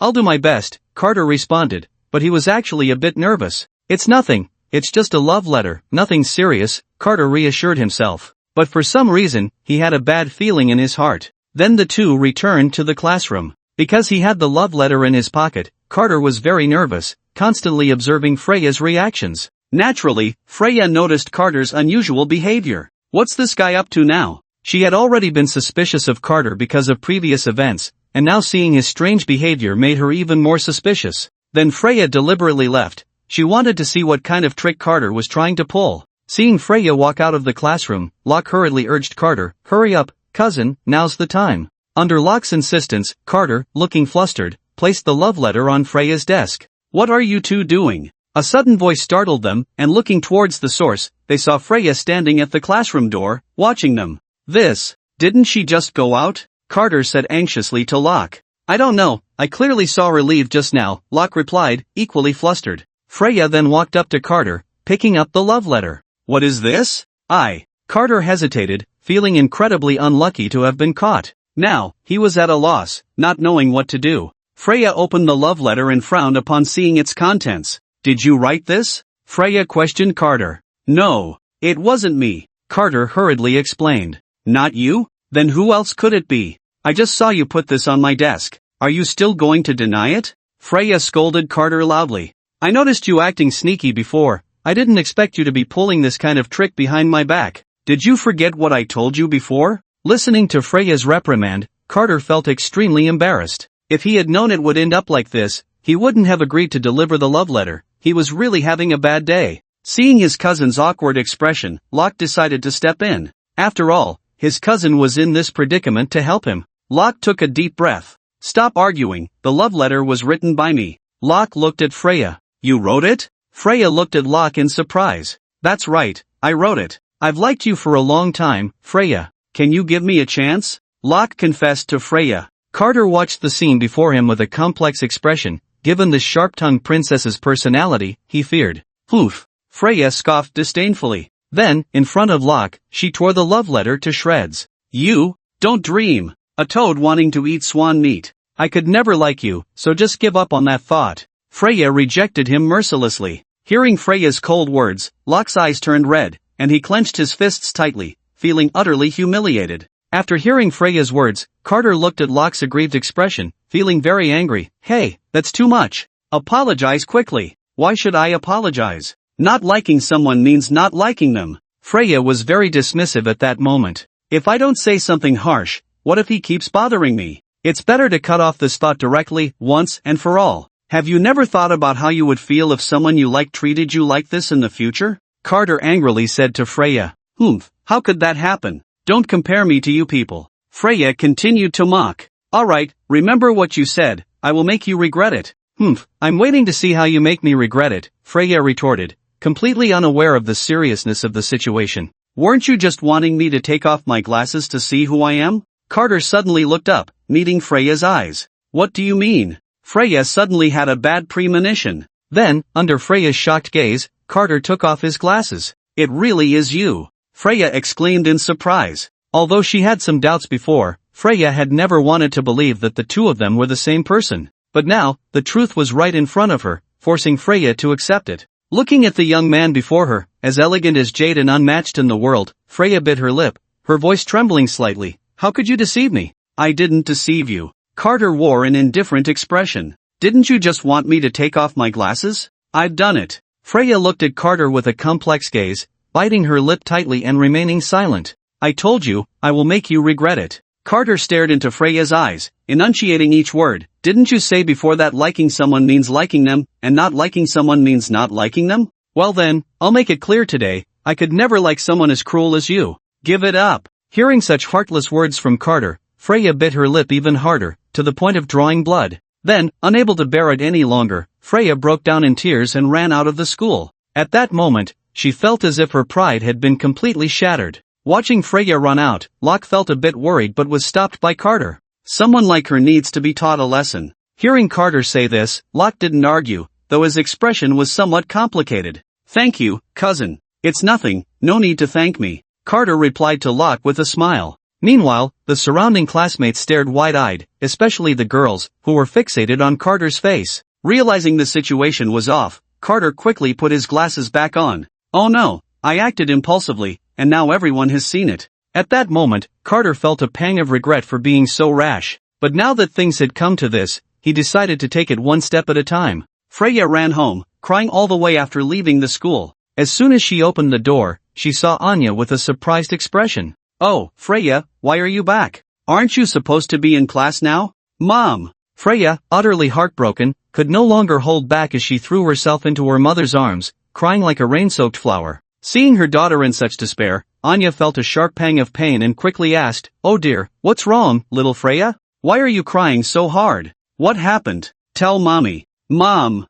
I'll do my best," Carter responded, but he was actually a bit nervous. "It's nothing, it's just a love letter, nothing serious," Carter reassured himself. But for some reason, he had a bad feeling in his heart. Then the two returned to the classroom. Because he had the love letter in his pocket, Carter was very nervous, constantly observing Freya's reactions. Naturally, Freya noticed Carter's unusual behavior. What's this guy up to now? She had already been suspicious of Carter because of previous events, and now seeing his strange behavior made her even more suspicious. Then Freya deliberately left. She wanted to see what kind of trick Carter was trying to pull. Seeing Freya walk out of the classroom, Locke hurriedly urged Carter, "Hurry up, cousin, now's the time." Under Locke's insistence, Carter, looking flustered, placed the love letter on Freya's desk. "What are you two doing?" A sudden voice startled them, and looking towards the source, they saw Freya standing at the classroom door, watching them. Didn't she just go out?" Carter said anxiously to Locke. "I don't know, I clearly saw her leave just now," Locke replied, equally flustered. Freya then walked up to Carter, picking up the love letter. "What is this?" Carter hesitated, feeling incredibly unlucky to have been caught. Now, he was at a loss, not knowing what to do. Freya opened the love letter and frowned upon seeing its contents. "Did you write this?" Freya questioned Carter. "No, it wasn't me," Carter hurriedly explained. "Not you? Then who else could it be? I just saw you put this on my desk. Are you still going to deny it?" Freya scolded Carter loudly. "I noticed you acting sneaky before. I didn't expect you to be pulling this kind of trick behind my back. Did you forget what I told you before?" Listening to Freya's reprimand, Carter felt extremely embarrassed. If he had known it would end up like this, he wouldn't have agreed to deliver the love letter. He was really having a bad day. Seeing his cousin's awkward expression, Locke decided to step in. After all, his cousin was in this predicament to help him. Locke took a deep breath. Stop arguing, the love letter was written by me. Locke looked at Freya. You wrote it? Freya looked at Locke in surprise. That's right, I wrote it. I've liked you for a long time, Freya. Can you give me a chance? Locke confessed to Freya. Carter watched the scene before him with a complex expression. Given the sharp-tongued princess's personality, he feared. Oof. Freya scoffed disdainfully. Then, in front of Locke, she tore the love letter to shreds. You? Don't dream. A toad wanting to eat swan meat. I could never like you, so just give up on that thought. Freya rejected him mercilessly. Hearing Freya's cold words, Locke's eyes turned red, and he clenched his fists tightly, feeling utterly humiliated. After hearing Freya's words, Carter looked at Locke's aggrieved expression, feeling very angry. Hey, that's too much. Apologize quickly. Why should I apologize? Not liking someone means not liking them. Freya was very dismissive at that moment. If I don't say something harsh, what if he keeps bothering me? It's better to cut off this thought directly, once and for all. Have you never thought about how you would feel if someone you like treated you like this in the future? Carter angrily said to Freya. How could that happen? Don't compare me to you people. Freya continued to mock. Alright, remember what you said, I will make you regret it. I'm waiting to see how you make me regret it, Freya retorted, completely unaware of the seriousness of the situation. Weren't you just wanting me to take off my glasses to see who I am? Carter suddenly looked up, meeting Freya's eyes. What do you mean? Freya suddenly had a bad premonition. Then, under Freya's shocked gaze, Carter took off his glasses. It really is you. Freya exclaimed in surprise. Although she had some doubts before, Freya had never wanted to believe that the two of them were the same person. But now, the truth was right in front of her, forcing Freya to accept it. Looking at the young man before her, as elegant as jade and unmatched in the world, Freya bit her lip, her voice trembling slightly. How could you deceive me? I didn't deceive you. Carter wore an indifferent expression. Didn't you just want me to take off my glasses? I've done it. Freya looked at Carter with a complex gaze, biting her lip tightly and remaining silent. I told you, I will make you regret it. Carter stared into Freya's eyes, enunciating each word. Didn't you say before that liking someone means liking them, and not liking someone means not liking them? Well then, I'll make it clear today, I could never like someone as cruel as you. Give it up. Hearing such heartless words from Carter, Freya bit her lip even harder, to the point of drawing blood. Then, unable to bear it any longer, Freya broke down in tears and ran out of the school. At that moment, she felt as if her pride had been completely shattered. Watching Freya run out, Locke felt a bit worried but was stopped by Carter. Someone like her needs to be taught a lesson. Hearing Carter say this, Locke didn't argue, though his expression was somewhat complicated. Thank you, cousin. It's nothing, no need to thank me. Carter replied to Locke with a smile. Meanwhile, the surrounding classmates stared wide-eyed, especially the girls, who were fixated on Carter's face. Realizing the situation was off, Carter quickly put his glasses back on. Oh no, I acted impulsively, and now everyone has seen it. At that moment, Carter felt a pang of regret for being so rash. But now that things had come to this, he decided to take it one step at a time. Freya ran home, crying all the way after leaving the school. As soon as she opened the door, she saw Anya with a surprised expression. Oh, Freya, why are you back? Aren't you supposed to be in class now? Mom! Freya, utterly heartbroken, could no longer hold back as she threw herself into her mother's arms, crying like a rain-soaked flower. Seeing her daughter in such despair, Anya felt a sharp pang of pain and quickly asked, Oh dear, what's wrong, little Freya? Why are you crying so hard? What happened? Tell mommy. Mom.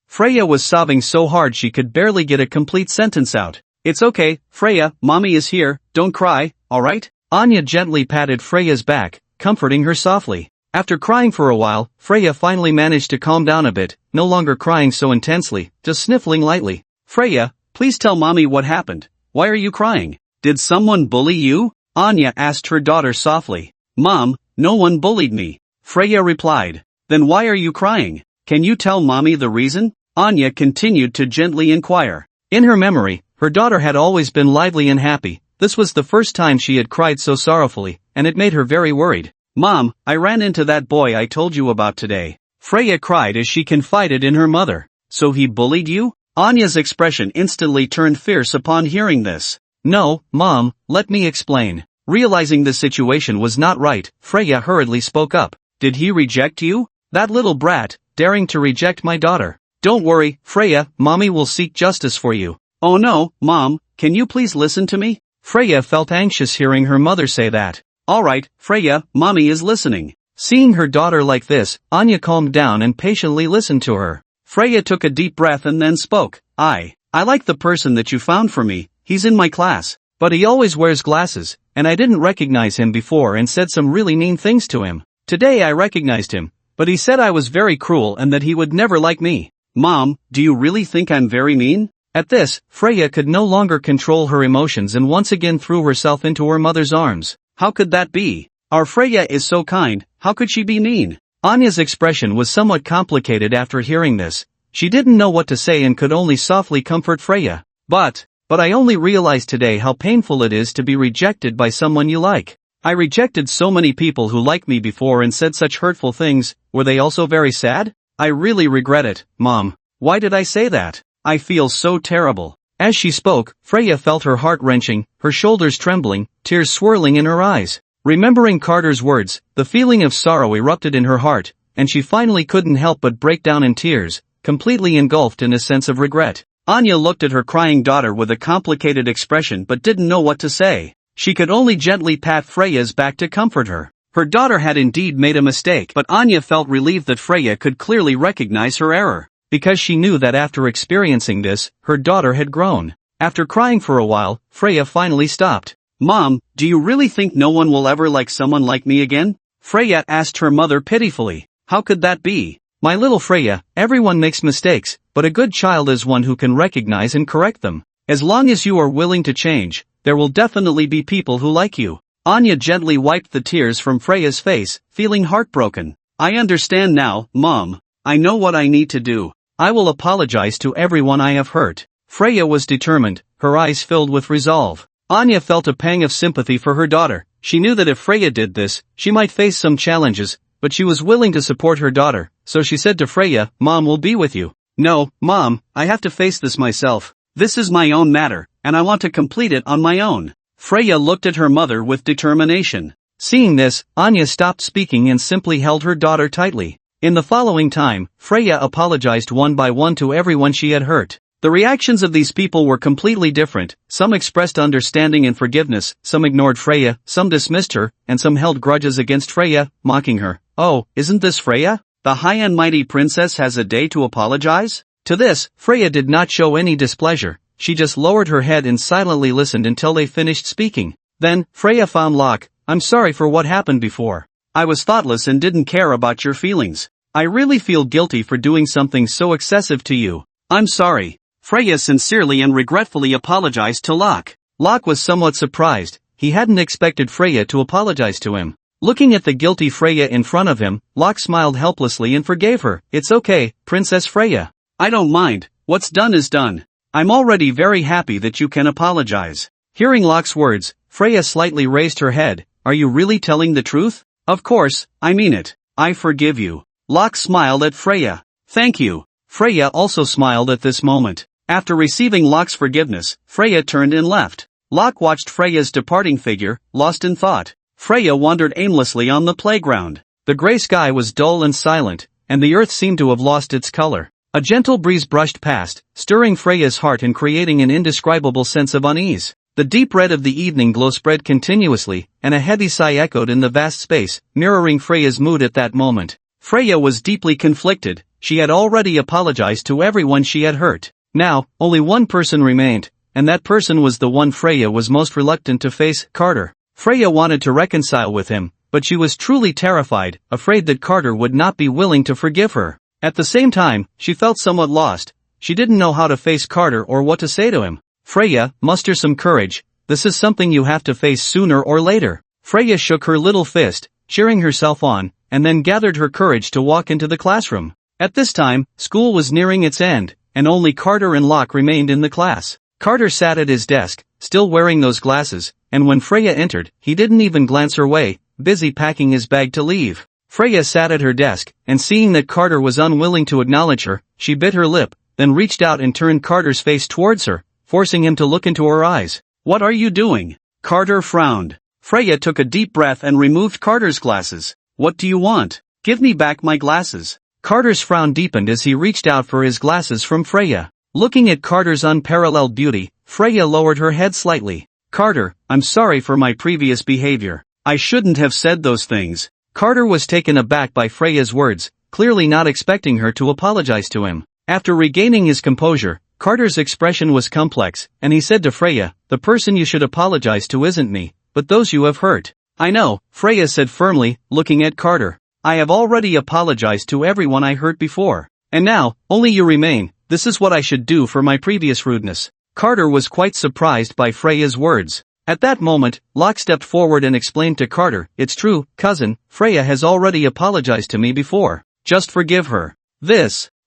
Freya was sobbing so hard she could barely get a complete sentence out. It's okay, Freya, mommy is here, don't cry, alright? Anya gently patted Freya's back, comforting her softly. After crying for a while, Freya finally managed to calm down a bit, no longer crying so intensely, just sniffling lightly. Freya, please tell mommy what happened. Why are you crying? Did someone bully you? Anya asked her daughter softly. Mom, no one bullied me. Freya replied. Then why are you crying? Can you tell mommy the reason? Anya continued to gently inquire. In her memory, her daughter had always been lively and happy. This was the first time she had cried so sorrowfully, and it made her very worried. Mom, I ran into that boy I told you about today. Freya cried as she confided in her mother. So he bullied you? Anya's expression instantly turned fierce upon hearing this. No, Mom, let me explain. Realizing the situation was not right, Freya hurriedly spoke up. Did he reject you? That little brat, daring to reject my daughter. Don't worry, Freya, mommy will seek justice for you. Oh no, Mom, can you please listen to me? Freya felt anxious hearing her mother say that. "Alright, Freya, mommy is listening." Seeing her daughter like this, Anya calmed down and patiently listened to her. Freya took a deep breath and then spoke. I like the person that you found for me. He's in my class, but he always wears glasses, and I didn't recognize him before and said some really mean things to him. Today I recognized him, but he said I was very cruel and that he would never like me." "Mom, do you really think I'm very mean?" At this, Freya could no longer control her emotions and once again threw herself into her mother's arms. "How could that be? Our Freya is so kind, how could she be mean?" Anya's expression was somewhat complicated after hearing this. She didn't know what to say and could only softly comfort Freya. But I only realized today how painful it is to be rejected by someone you like. I rejected so many people who liked me before and said such hurtful things. Were they also very sad? I really regret it, Mom. Why did I say that? I feel so terrible. As she spoke, Freya felt her heart wrenching, her shoulders trembling, tears swirling in her eyes. Remembering Carter's words, the feeling of sorrow erupted in her heart, and she finally couldn't help but break down in tears, completely engulfed in a sense of regret. Anya looked at her crying daughter with a complicated expression but didn't know what to say. She could only gently pat Freya's back to comfort her. Her daughter had indeed made a mistake, but Anya felt relieved that Freya could clearly recognize her error, because she knew that after experiencing this, her daughter had grown. After crying for a while, Freya finally stopped. "Mom, do you really think no one will ever like someone like me again?" Freya asked her mother pitifully. "How could that be? My little Freya, everyone makes mistakes, but a good child is one who can recognize and correct them. As long as you are willing to change, there will definitely be people who like you." Anya gently wiped the tears from Freya's face, feeling heartbroken. "I understand now, Mom. I know what I need to do. I will apologize to everyone I have hurt." Freya was determined, her eyes filled with resolve. Anya felt a pang of sympathy for her daughter. She knew that if Freya did this, she might face some challenges, but she was willing to support her daughter, so she said to Freya, "Mom will be with you." "No, Mom, I have to face this myself. This is my own matter, and I want to complete it on my own." Freya looked at her mother with determination. Seeing this, Anya stopped speaking and simply held her daughter tightly. In the following time, Freya apologized one by one to everyone she had hurt. The reactions of these people were completely different. Some expressed understanding and forgiveness, some ignored Freya, some dismissed her, and some held grudges against Freya, mocking her. "Oh, isn't this Freya? The high and mighty princess has a day to apologize?" To this, Freya did not show any displeasure. She just lowered her head and silently listened until they finished speaking. Then, Freya found Locke. "I'm sorry for what happened before. I was thoughtless and didn't care about your feelings. I really feel guilty for doing something so excessive to you. I'm sorry." Freya sincerely and regretfully apologized to Locke. Locke was somewhat surprised. He hadn't expected Freya to apologize to him. Looking at the guilty Freya in front of him, Locke smiled helplessly and forgave her. "It's okay, Princess Freya. I don't mind. What's done is done. I'm already very happy that you can apologize." Hearing Locke's words, Freya slightly raised her head. "Are you really telling the truth?" "Of course, I mean it. I forgive you." Locke smiled at Freya. "Thank you." Freya also smiled at this moment. After receiving Locke's forgiveness, Freya turned and left. Locke watched Freya's departing figure, lost in thought. Freya wandered aimlessly on the playground. The gray sky was dull and silent, and the earth seemed to have lost its color. A gentle breeze brushed past, stirring Freya's heart and creating an indescribable sense of unease. The deep red of the evening glow spread continuously, and a heavy sigh echoed in the vast space, mirroring Freya's mood at that moment. Freya was deeply conflicted. She had already apologized to everyone she had hurt. Now, only one person remained, and that person was the one Freya was most reluctant to face, Carter. Freya wanted to reconcile with him, but she was truly terrified, afraid that Carter would not be willing to forgive her. At the same time, she felt somewhat lost. She didn't know how to face Carter or what to say to him. "Freya, muster some courage. This is something you have to face sooner or later." Freya shook her little fist, cheering herself on, and then gathered her courage to walk into the classroom. At this time, school was nearing its end, and only Carter and Locke remained in the class. Carter sat at his desk, still wearing those glasses, and when Freya entered, he didn't even glance her way, busy packing his bag to leave. Freya sat at her desk, and seeing that Carter was unwilling to acknowledge her, she bit her lip, then reached out and turned Carter's face towards her, forcing him to look into her eyes. "What are you doing?" Carter frowned. Freya took a deep breath and removed Carter's glasses. "What do you want? Give me back my glasses." Carter's frown deepened as he reached out for his glasses from Freya. Looking at Carter's unparalleled beauty, Freya lowered her head slightly. Carter, I'm sorry for my previous behavior. I shouldn't have said those things. Carter was taken aback by Freya's words, clearly not expecting her to apologize to him. After regaining his composure, Carter's expression was complex, and he said to Freya, the person you should apologize to isn't me, but those you have hurt. I know, Freya said firmly, looking at Carter. I have already apologized to everyone I hurt before. And now, only you remain. This is what I should do for my previous rudeness. Carter was quite surprised by Freya's words. At that moment, Locke stepped forward and explained to Carter, it's true, cousin, Freya has already apologized to me before. Just forgive her.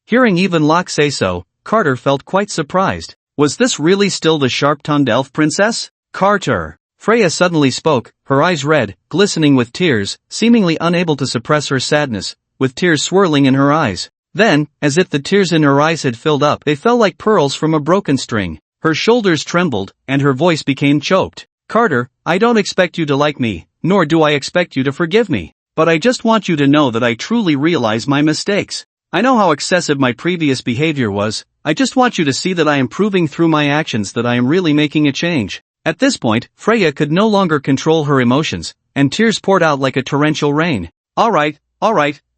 Hearing even Locke say so, Carter felt quite surprised. Was this really still the sharp-tongued elf princess? Carter. Freya suddenly spoke, her eyes red, glistening with tears, seemingly unable to suppress her sadness, with tears swirling in her eyes. Then, as if the tears in her eyes had filled up, they fell like pearls from a broken string. Her shoulders trembled, and her voice became choked. Carter, I don't expect you to like me, nor do I expect you to forgive me. But I just want you to know that I truly realize my mistakes. I know how excessive my previous behavior was. I just want you to see that I am proving through my actions that I am really making a change. At this point, Freya could no longer control her emotions, and tears poured out like a torrential rain. Alright,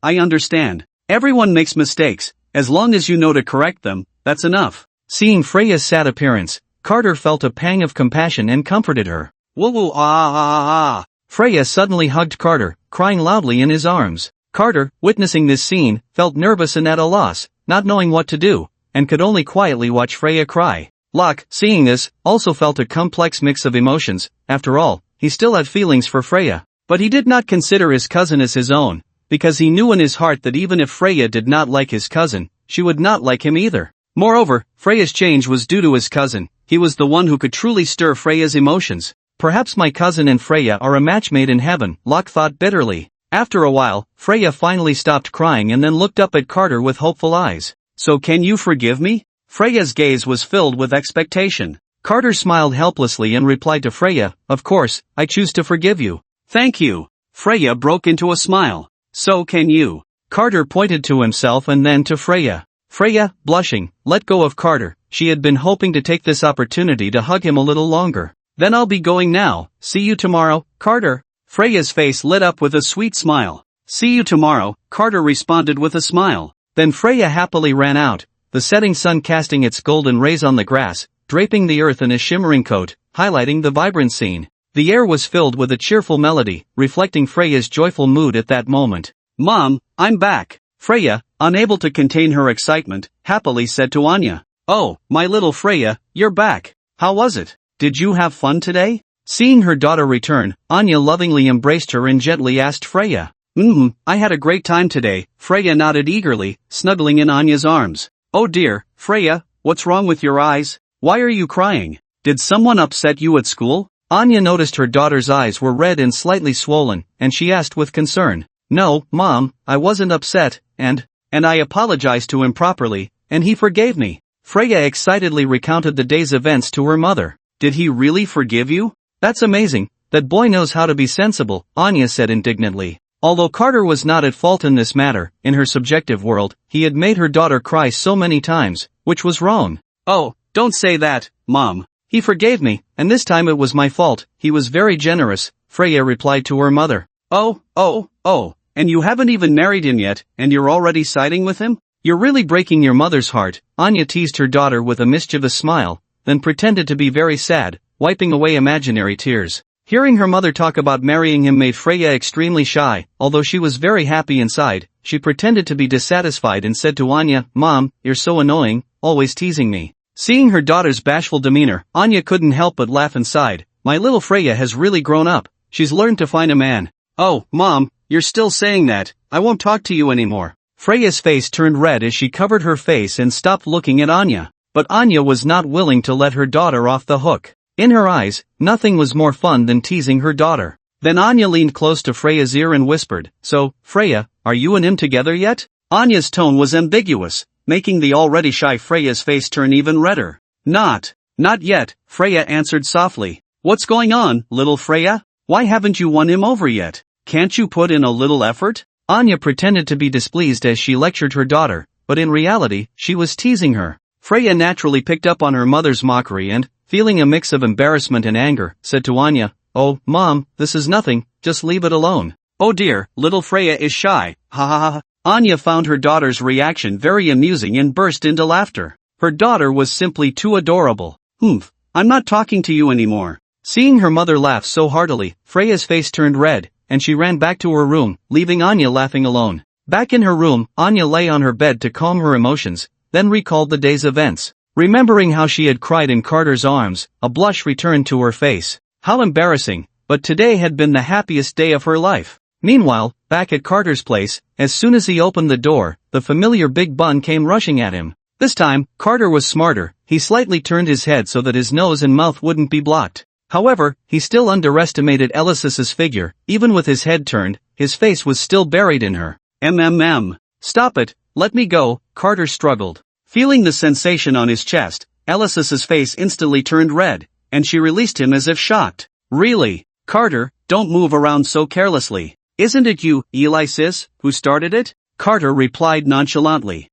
I understand. Everyone makes mistakes. As long as you know to correct them, that's enough. Seeing Freya's sad appearance, Carter felt a pang of compassion and comforted her. Woo ah. Freya suddenly hugged Carter, crying loudly in his arms. Carter, witnessing this scene, felt nervous and at a loss, not knowing what to do, and could only quietly watch Freya cry. Locke, seeing this, also felt a complex mix of emotions. After all, he still had feelings for Freya. But he did not consider his cousin as his own, because he knew in his heart that even if Freya did not like his cousin, she would not like him either. Moreover, Freya's change was due to his cousin. He was the one who could truly stir Freya's emotions. Perhaps my cousin and Freya are a match made in heaven, Locke thought bitterly. After a while, Freya finally stopped crying and then looked up at Carter with hopeful eyes. So can you forgive me? Freya's gaze was filled with expectation. Carter smiled helplessly and replied to Freya, of course, I choose to forgive you. Thank you. Freya broke into a smile. So can you. Carter pointed to himself and then to Freya. Freya, blushing, let go of Carter. She had been hoping to take this opportunity to hug him a little longer. Then I'll be going now. See you tomorrow, Carter. Freya's face lit up with a sweet smile. See you tomorrow, Carter responded with a smile. Then Freya happily ran out, the setting sun casting its golden rays on the grass, draping the earth in a shimmering coat, highlighting the vibrant scene. The air was filled with a cheerful melody, reflecting Freya's joyful mood at that moment. Mom, I'm back. Freya, unable to contain her excitement, happily said to Anya. Oh, my little Freya, you're back. How was it? Did you have fun today? Seeing her daughter return, Anya lovingly embraced her and gently asked Freya. I had a great time today, Freya nodded eagerly, snuggling in Anya's arms. Oh dear, Freya, what's wrong with your eyes? Why are you crying? Did someone upset you at school? Anya noticed her daughter's eyes were red and slightly swollen, and she asked with concern. No, Mom, I wasn't upset, and I apologized to him properly, and he forgave me. Freya excitedly recounted the day's events to her mother. Did he really forgive you? That's amazing, that boy knows how to be sensible, Anya said indignantly. Although Carter was not at fault in this matter, in her subjective world, he had made her daughter cry so many times, which was wrong. Oh, don't say that, Mom. He forgave me, and this time it was my fault. He was very generous, Freya replied to her mother. Oh, and you haven't even married him yet, and you're already siding with him? You're really breaking your mother's heart, Anya teased her daughter with a mischievous smile, then pretended to be very sad, wiping away imaginary tears. Hearing her mother talk about marrying him made Freya extremely shy. Although she was very happy inside, she pretended to be dissatisfied and said to Anya, Mom, you're so annoying, always teasing me. Seeing her daughter's bashful demeanor, Anya couldn't help but laugh and sighed. My little Freya has really grown up. She's learned to find a man. Oh, Mom, you're still saying that. I won't talk to you anymore. Freya's face turned red as she covered her face and stopped looking at Anya. But Anya was not willing to let her daughter off the hook. In her eyes, nothing was more fun than teasing her daughter. Then Anya leaned close to Freya's ear and whispered, So, Freya, are you and him together yet? Anya's tone was ambiguous, making the already shy Freya's face turn even redder. Not yet, Freya answered softly. What's going on, little Freya? Why haven't you won him over yet? Can't you put in a little effort? Anya pretended to be displeased as she lectured her daughter, but in reality, she was teasing her. Freya naturally picked up on her mother's mockery and, feeling a mix of embarrassment and anger, said to Anya, "Oh, Mom, this is nothing, just leave it alone." "Oh dear, little Freya is shy, ha ha ha." Anya found her daughter's reaction very amusing and burst into laughter. Her daughter was simply too adorable. I'm not talking to you anymore." Seeing her mother laugh so heartily, Freya's face turned red, and she ran back to her room, leaving Anya laughing alone. Back in her room, Anya lay on her bed to calm her emotions, then recalled the day's events. Remembering how she had cried in Carter's arms, a blush returned to her face. How embarrassing, but today had been the happiest day of her life. Meanwhile, back at Carter's place, as soon as he opened the door, the familiar Big Bun came rushing at him. This time, Carter was smarter. He slightly turned his head so that his nose and mouth wouldn't be blocked. However, he still underestimated Alexis's figure. Even with his head turned, his face was still buried in her. Stop it, let me go," Carter struggled. Feeling the sensation on his chest, Alexis's face instantly turned red, and she released him as if shocked. "Really? Carter, don't move around so carelessly. Isn't it you, Alexis, who started it?" Carter replied nonchalantly.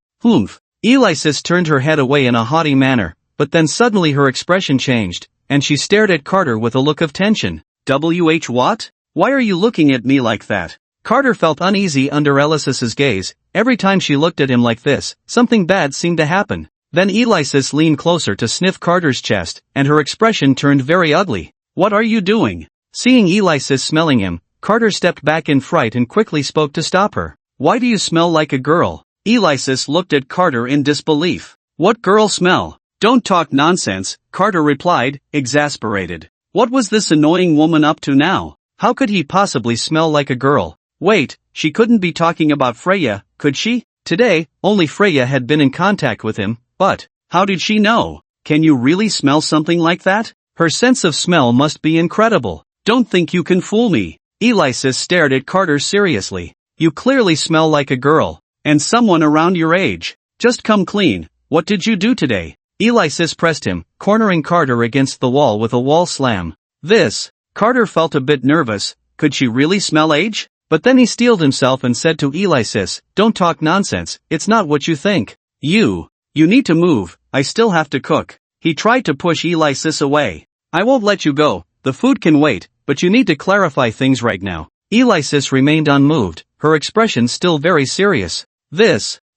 Alexis turned her head away in a haughty manner, but then suddenly her expression changed, and she stared at Carter with a look of tension. What? Why are you looking at me like that?" Carter felt uneasy under Alexis's gaze. Every time she looked at him like this, something bad seemed to happen. Then Alexis leaned closer to sniff Carter's chest, and her expression turned very ugly. "What are you doing?" Seeing Alexis smelling him, Carter stepped back in fright and quickly spoke to stop her. "Why do you smell like a girl?" Alexis looked at Carter in disbelief. "What girl smell? Don't talk nonsense," Carter replied, exasperated. What was this annoying woman up to now? How could he possibly smell like a girl? Wait, she couldn't be talking about Freya, could she? Today, only Freya had been in contact with him, but how did she know? Can you really smell something like that? Her sense of smell must be incredible. "Don't think you can fool me." Alexis stared at Carter seriously. "You clearly smell like a girl. And someone around your age. Just come clean, what did you do today?" Alexis pressed him, cornering Carter against the wall with a wall slam. Carter felt a bit nervous. Could she really smell age? But then he steeled himself and said to Alexis, "Don't talk nonsense, it's not what you think. You need to move, I still have to cook." He tried to push Alexis away. "I won't let you go, the food can wait, but you need to clarify things right now." Alexis remained unmoved, her expression still very serious.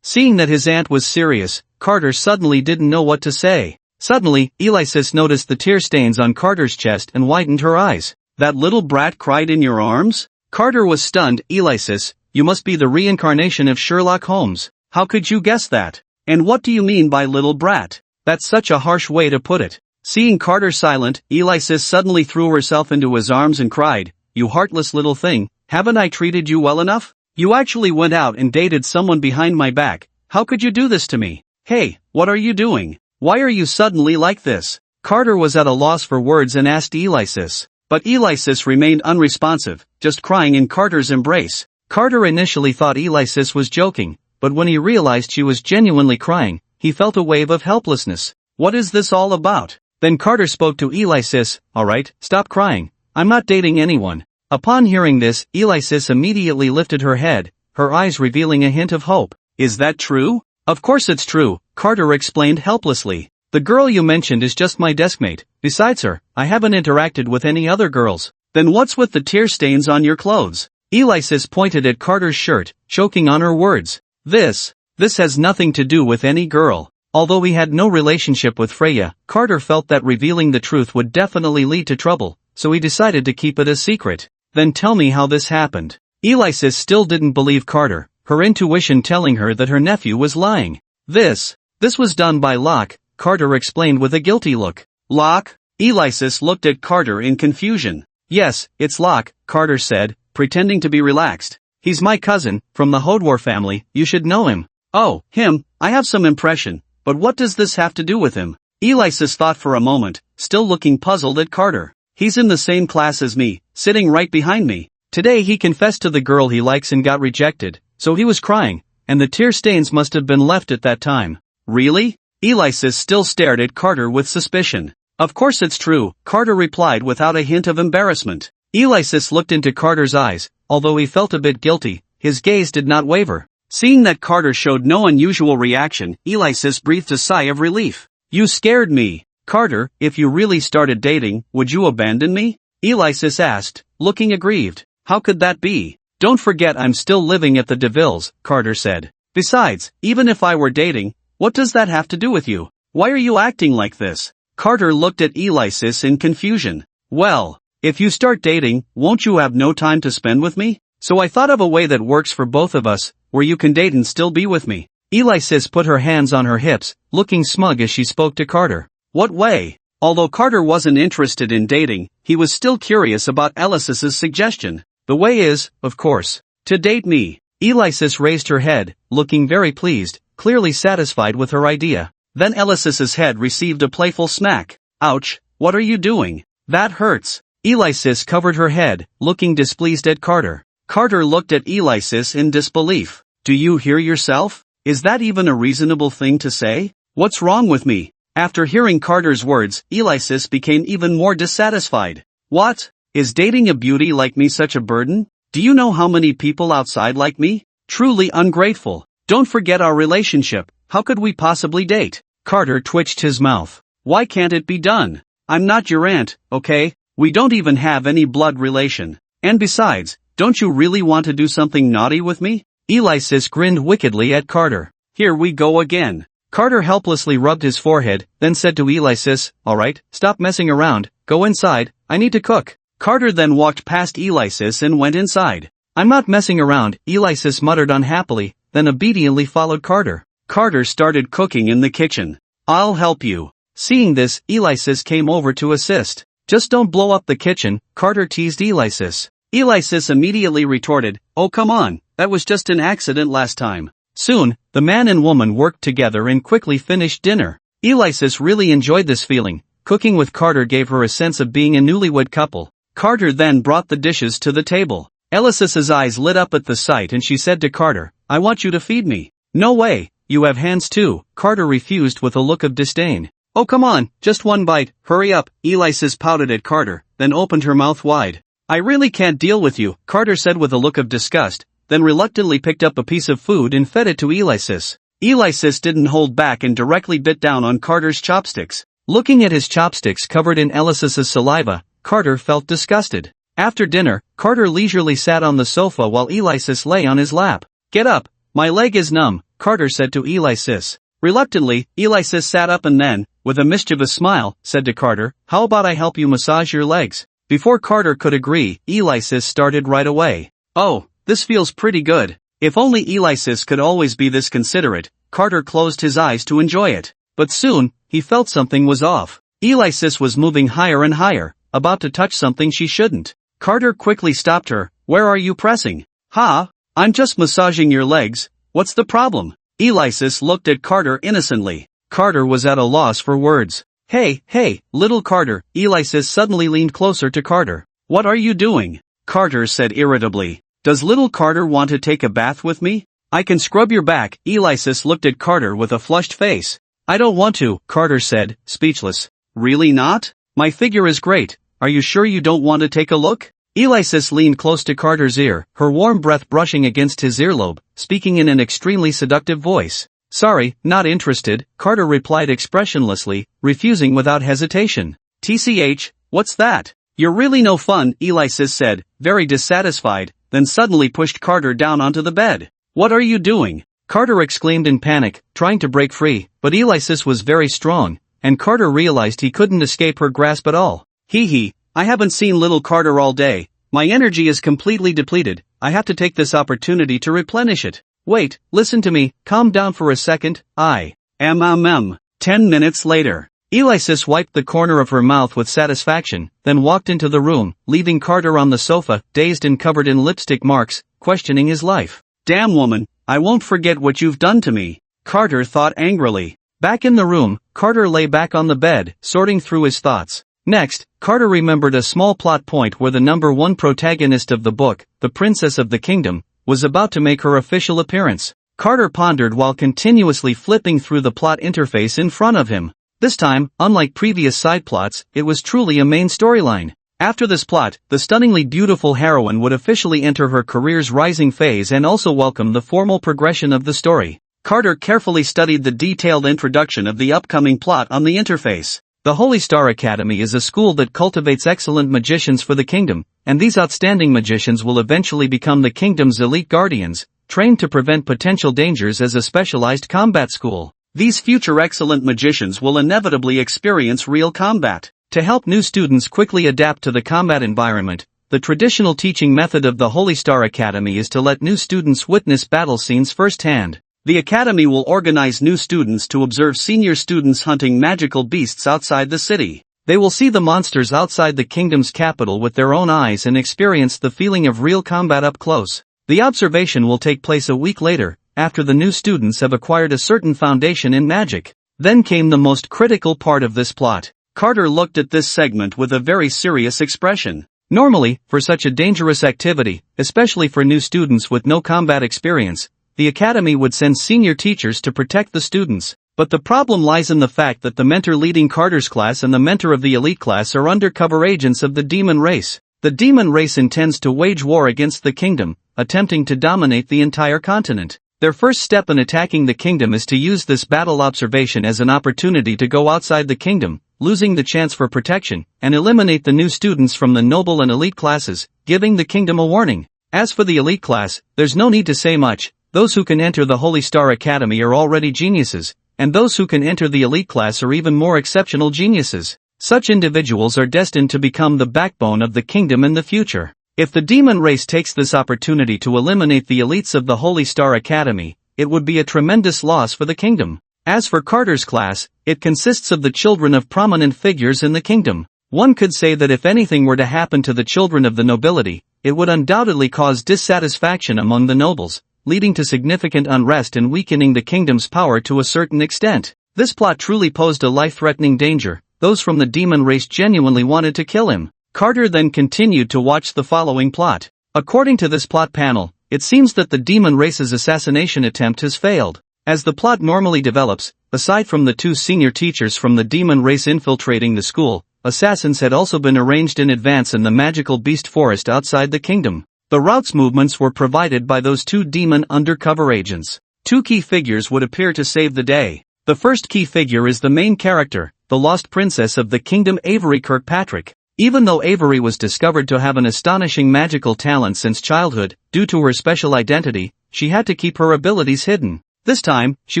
Seeing that his aunt was serious, Carter suddenly didn't know what to say. Suddenly, Alexis noticed the tear stains on Carter's chest and widened her eyes. "That little brat cried in your arms?" Carter was stunned. "Alexis, you must be the reincarnation of Sherlock Holmes. How could you guess that? And what do you mean by little brat? That's such a harsh way to put it." Seeing Carter silent, Alexis suddenly threw herself into his arms and cried, "You heartless little thing, haven't I treated you well enough? You actually went out and dated someone behind my back. How could you do this to me? Hey, what are you doing? Why are you suddenly like this?" Carter was at a loss for words and asked Alexis. But Alexis remained unresponsive, just crying in Carter's embrace. Carter initially thought Alexis was joking, but when he realized she was genuinely crying, he felt a wave of helplessness. What is this all about? Then Carter spoke to Alexis, "Alright, stop crying. I'm not dating anyone." Upon hearing this, Alexis immediately lifted her head, her eyes revealing a hint of hope. "Is that true?" "Of course it's true," Carter explained helplessly. "The girl you mentioned is just my deskmate. Besides her, I haven't interacted with any other girls." "Then what's with the tear stains on your clothes?" Alexis pointed at Carter's shirt, choking on her words. This has nothing to do with any girl." Although he had no relationship with Freya, Carter felt that revealing the truth would definitely lead to trouble, so he decided to keep it a secret. "Then tell me how this happened." Alexis still didn't believe Carter, her intuition telling her that her nephew was lying. This was done by Locke, Carter explained with a guilty look. "Locke?" Alexis looked at Carter in confusion. "Yes, it's Locke," Carter said, pretending to be relaxed. "He's my cousin, from the Hodwar family, you should know him." "Oh, him, I have some impression, but what does this have to do with him?" Alexis thought for a moment, still looking puzzled at Carter. "He's in the same class as me, sitting right behind me. Today he confessed to the girl he likes and got rejected, so he was crying, and the tear stains must have been left at that time." "Really?" Alexis still stared at Carter with suspicion. "Of course it's true," Carter replied without a hint of embarrassment. Alexis looked into Carter's eyes. Although he felt a bit guilty, his gaze did not waver. Seeing that Carter showed no unusual reaction, Alexis breathed a sigh of relief. You scared me. Carter, if you really started dating, would you abandon me? Alexis asked, looking aggrieved. How could that be? Don't forget I'm still living at the DeVilles, Carter said. Besides, even if I were dating, what does that have to do with you? Why are you acting like this? Carter looked at Alexis in confusion. Well, if you start dating, won't you have no time to spend with me? So I thought of a way that works for both of us, where you can date and still be with me. Alexis put her hands on her hips, looking smug as she spoke to Carter. What way? Although Carter wasn't interested in dating, he was still curious about Alexis's suggestion. The way is, of course, to date me. Alexis raised her head, looking very pleased, clearly satisfied with her idea. Then Alexis's head received a playful smack. Ouch, what are you doing? That hurts. Alexis covered her head, looking displeased at Carter. Carter looked at Alexis in disbelief. Do you hear yourself? Is that even a reasonable thing to say? What's wrong with me? After hearing Carter's words, Alexis became even more dissatisfied. What? Is dating a beauty like me such a burden? Do you know how many people outside like me? Truly ungrateful. Don't forget our relationship. How could we possibly date? Carter twitched his mouth. Why can't it be done? I'm not your aunt, okay? We don't even have any blood relation. And besides, don't you really want to do something naughty with me? Alexis grinned wickedly at Carter. Here we go again. Carter helplessly rubbed his forehead, then said to Alexis, alright, stop messing around, go inside, I need to cook. Carter then walked past Alexis and went inside. I'm not messing around, Alexis muttered unhappily, then obediently followed Carter. Carter started cooking in the kitchen. I'll help you. Seeing this, Alexis came over to assist. Just don't blow up the kitchen, Carter teased Alexis. Alexis immediately retorted, oh come on, that was just an accident last time. Soon, the man and woman worked together and quickly finished dinner. Alexis really enjoyed this feeling. Cooking with Carter gave her a sense of being a newlywed couple. Carter then brought the dishes to the table. Alexis's eyes lit up at the sight and she said to Carter, I want you to feed me. No way, you have hands too, Carter refused with a look of disdain. Oh come on, just one bite, hurry up, Alexis pouted at Carter, then opened her mouth wide. I really can't deal with you, Carter said with a look of disgust, then reluctantly picked up a piece of food and fed it to Alexis. Alexis didn't hold back and directly bit down on Carter's chopsticks. Looking at his chopsticks covered in Alexis's saliva, Carter felt disgusted. After dinner, Carter leisurely sat on the sofa while Alexis lay on his lap. Get up, my leg is numb, Carter said to Alexis. Reluctantly, Alexis sat up and then, with a mischievous smile, said to Carter, how about I help you massage your legs? Before Carter could agree, Alexis started right away. Oh, this feels pretty good. If only Alexis could always be this considerate, Carter closed his eyes to enjoy it. But soon, he felt something was off. Alexis was moving higher and higher, about to touch something she shouldn't. Carter quickly stopped her. Where are you pressing? Ha? I'm just massaging your legs. What's the problem? Alexis looked at Carter innocently. Carter was at a loss for words. Hey, little Carter, Alexis suddenly leaned closer to Carter. What are you doing? Carter said irritably. Does little Carter want to take a bath with me? I can scrub your back, Alexis looked at Carter with a flushed face. I don't want to, Carter said, speechless. Really not? My figure is great, are you sure you don't want to take a look? Alexis leaned close to Carter's ear, her warm breath brushing against his earlobe, speaking in an extremely seductive voice. Sorry, not interested, Carter replied expressionlessly, refusing without hesitation. TCH, what's that? You're really no fun, Alexis said, very dissatisfied, then suddenly pushed Carter down onto the bed. What are you doing? Carter exclaimed in panic, trying to break free, but Alexis was very strong, and Carter realized he couldn't escape her grasp at all. Hee, I haven't seen little Carter all day, my energy is completely depleted, I have to take this opportunity to replenish it. Wait, listen to me, calm down for a second, 10 minutes later. Alexis wiped the corner of her mouth with satisfaction, then walked into the room, leaving Carter on the sofa, dazed and covered in lipstick marks, questioning his life. Damn woman, I won't forget what you've done to me, Carter thought angrily. Back in the room, Carter lay back on the bed, sorting through his thoughts. Next, Carter remembered a small plot point where the number one protagonist of the book, the Princess of the Kingdom, was about to make her official appearance. Carter pondered while continuously flipping through the plot interface in front of him. This time, unlike previous side plots, it was truly a main storyline. After this plot, the stunningly beautiful heroine would officially enter her career's rising phase and also welcome the formal progression of the story. Carter carefully studied the detailed introduction of the upcoming plot on the interface. The Holy Star Academy is a school that cultivates excellent magicians for the kingdom, and these outstanding magicians will eventually become the kingdom's elite guardians, trained to prevent potential dangers as a specialized combat school. These future excellent magicians will inevitably experience real combat. To help new students quickly adapt to the combat environment, the traditional teaching method of the Holy Star Academy is to let new students witness battle scenes firsthand. The academy will organize new students to observe senior students hunting magical beasts outside the city. They will see the monsters outside the kingdom's capital with their own eyes and experience the feeling of real combat up close. The observation will take place a week later, after the new students have acquired a certain foundation in magic. Then came the most critical part of this plot. Carter looked at this segment with a very serious expression. Normally, for such a dangerous activity, especially for new students with no combat experience, the academy would send senior teachers to protect the students. But the problem lies in the fact that the mentor leading Carter's class and the mentor of the elite class are undercover agents of the demon race. The demon race intends to wage war against the kingdom, attempting to dominate the entire continent. Their first step in attacking the kingdom is to use this battle observation as an opportunity to go outside the kingdom, losing the chance for protection, and eliminate the new students from the noble and elite classes, giving the kingdom a warning. As for the elite class, there's no need to say much. Those who can enter the Holy Star Academy are already geniuses, and those who can enter the elite class are even more exceptional geniuses. Such individuals are destined to become the backbone of the kingdom in the future. If the demon race takes this opportunity to eliminate the elites of the Holy Star Academy, it would be a tremendous loss for the kingdom. As for Carter's class, it consists of the children of prominent figures in the kingdom. One could say that if anything were to happen to the children of the nobility, it would undoubtedly cause dissatisfaction among the nobles, leading to significant unrest and weakening the kingdom's power to a certain extent. This plot truly posed a life-threatening danger. Those from the demon race genuinely wanted to kill him. Carter then continued to watch the following plot. According to this plot panel, it seems that the demon race's assassination attempt has failed. As the plot normally develops, aside from the two senior teachers from the demon race infiltrating the school, assassins had also been arranged in advance in the magical beast forest outside the kingdom. The route's movements were provided by those two demon undercover agents. Two key figures would appear to save the day. The first key figure is the main character, the lost princess of the kingdom Avery Kirkpatrick. Even though Avery was discovered to have an astonishing magical talent since childhood, due to her special identity, she had to keep her abilities hidden. This time, she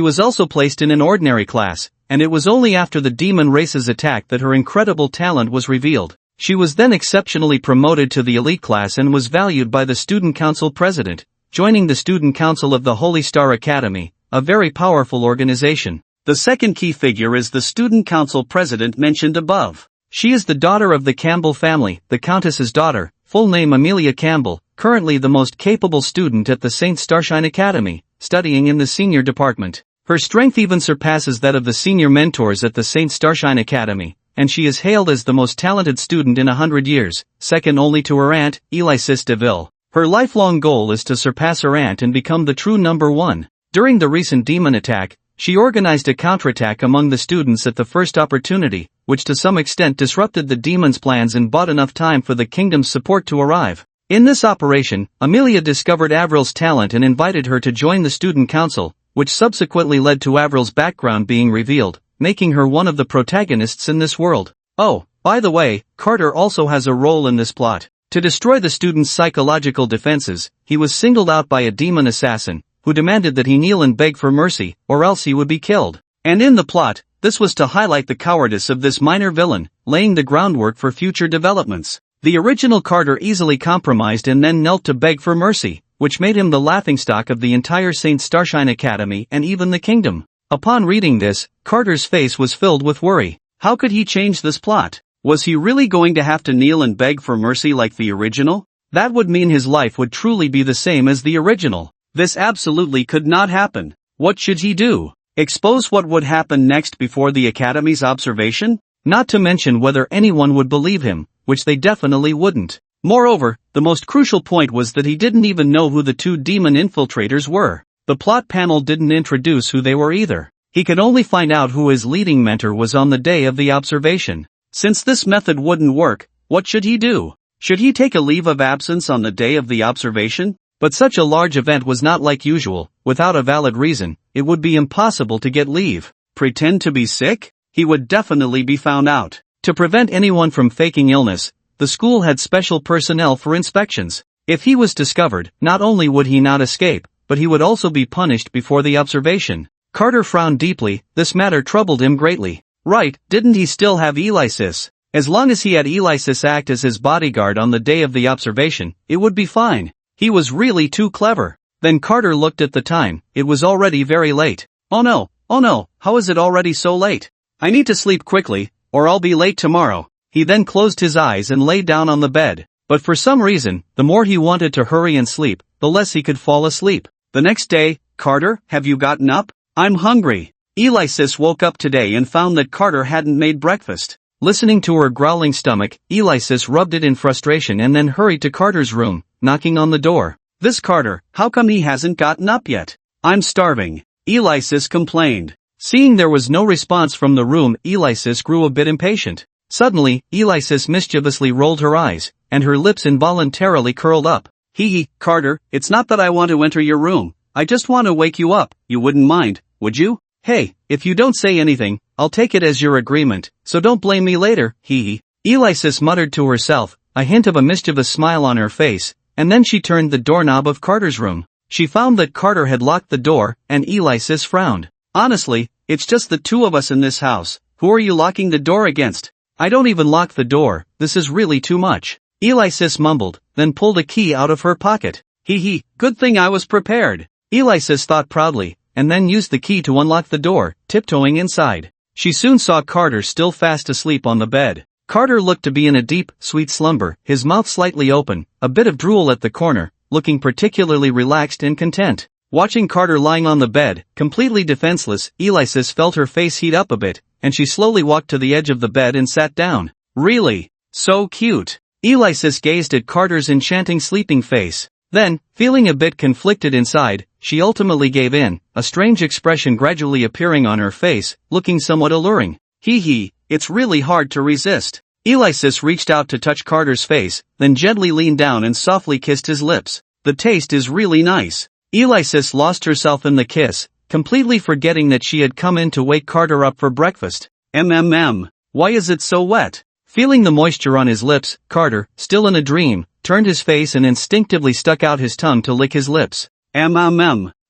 was also placed in an ordinary class, and it was only after the demon race's attack that her incredible talent was revealed. She was then exceptionally promoted to the elite class and was valued by the student council president, joining the student council of the Holy Star Academy, a very powerful organization. The second key figure is the student council president mentioned above. She is the daughter of the Campbell family, the countess's daughter, full name Amelia Campbell, currently the most capable student at the St. Starshine Academy, studying in the senior department. Her strength even surpasses that of the senior mentors at the St. Starshine Academy, and she is hailed as the most talented student in 100 years, second only to her aunt, Alexis DeVille. Her lifelong goal is to surpass her aunt and become the true number one. During the recent demon attack, she organized a counterattack among the students at the first opportunity, which to some extent disrupted the demon's plans and bought enough time for the kingdom's support to arrive. In this operation, Amelia discovered Avril's talent and invited her to join the student council, which subsequently led to Avril's background being revealed, making her one of the protagonists in this world. Oh, by the way, Carter also has a role in this plot. To destroy the student's psychological defenses, he was singled out by a demon assassin, who demanded that he kneel and beg for mercy, or else he would be killed. And in the plot, this was to highlight the cowardice of this minor villain, laying the groundwork for future developments. The original Carter easily compromised and then knelt to beg for mercy, which made him the laughingstock of the entire St. Starshine Academy and even the kingdom. Upon reading this, Carter's face was filled with worry. How could he change this plot? Was he really going to have to kneel and beg for mercy like the original? That would mean his life would truly be the same as the original. This absolutely could not happen. What should he do? Expose what would happen next before the Academy's observation? Not to mention whether anyone would believe him, which they definitely wouldn't. Moreover, the most crucial point was that he didn't even know who the two demon infiltrators were. The plot panel didn't introduce who they were either. He could only find out who his leading mentor was on the day of the observation. Since this method wouldn't work, What should he do? Should he take a leave of absence on the day of the observation? But such a large event was not like usual. Without a valid reason, it would be impossible to get leave. Pretend to be sick? He would definitely be found out. To prevent anyone from faking illness, the school had special personnel for inspections. If he was discovered, not only would he not escape, but he would also be punished before the observation. Carter frowned deeply. This matter troubled him greatly. Right, didn't he still have Alexis? As long as he had Alexis act as his bodyguard on the day of the observation, it would be fine. He was really too clever. Then Carter looked at the time. It was already very late. Oh no, how is it already so late? I need to sleep quickly, or I'll be late tomorrow. He then closed his eyes and lay down on the bed. But for some reason, the more he wanted to hurry and sleep, the less he could fall asleep. The next day, Carter, have you gotten up? I'm hungry. Alexis woke up today and found that Carter hadn't made breakfast. Listening to her growling stomach, Alexis rubbed it in frustration and then hurried to Carter's room, knocking on the door. This Carter, how come he hasn't gotten up yet? I'm starving. Alexis complained. Seeing there was no response from the room, Alexis grew a bit impatient. Suddenly, Alexis mischievously rolled her eyes, and her lips involuntarily curled up. Hee, Carter, it's not that I want to enter your room. I just want to wake you up. You wouldn't mind, would you? Hey, if you don't say anything, I'll take it as your agreement, so don't blame me later, hee. Alexis muttered to herself, a hint of a mischievous smile on her face, and then she turned the doorknob of Carter's room. She found that Carter had locked the door, and Alexis frowned. Honestly, it's just the two of us in this house. Who are you locking the door against? I don't even lock the door. This is really too much. Alexis mumbled, then pulled a key out of her pocket. Hee, good thing I was prepared. Alexis thought proudly, and then used the key to unlock the door, tiptoeing inside. She soon saw Carter still fast asleep on the bed. Carter looked to be in a deep, sweet slumber, his mouth slightly open, a bit of drool at the corner, looking particularly relaxed and content. Watching Carter lying on the bed, completely defenseless, Alexis felt her face heat up a bit, and she slowly walked to the edge of the bed and sat down. Really? So cute. Alexis gazed at Carter's enchanting sleeping face. Then, feeling a bit conflicted inside, she ultimately gave in, a strange expression gradually appearing on her face, looking somewhat alluring. Hee, it's really hard to resist. Alexis reached out to touch Carter's face, then gently leaned down and softly kissed his lips. The taste is really nice. Alexis lost herself in the kiss, completely forgetting that she had come in to wake Carter up for breakfast. Why is it so wet? Feeling the moisture on his lips, Carter, still in a dream, turned his face and instinctively stuck out his tongue to lick his lips.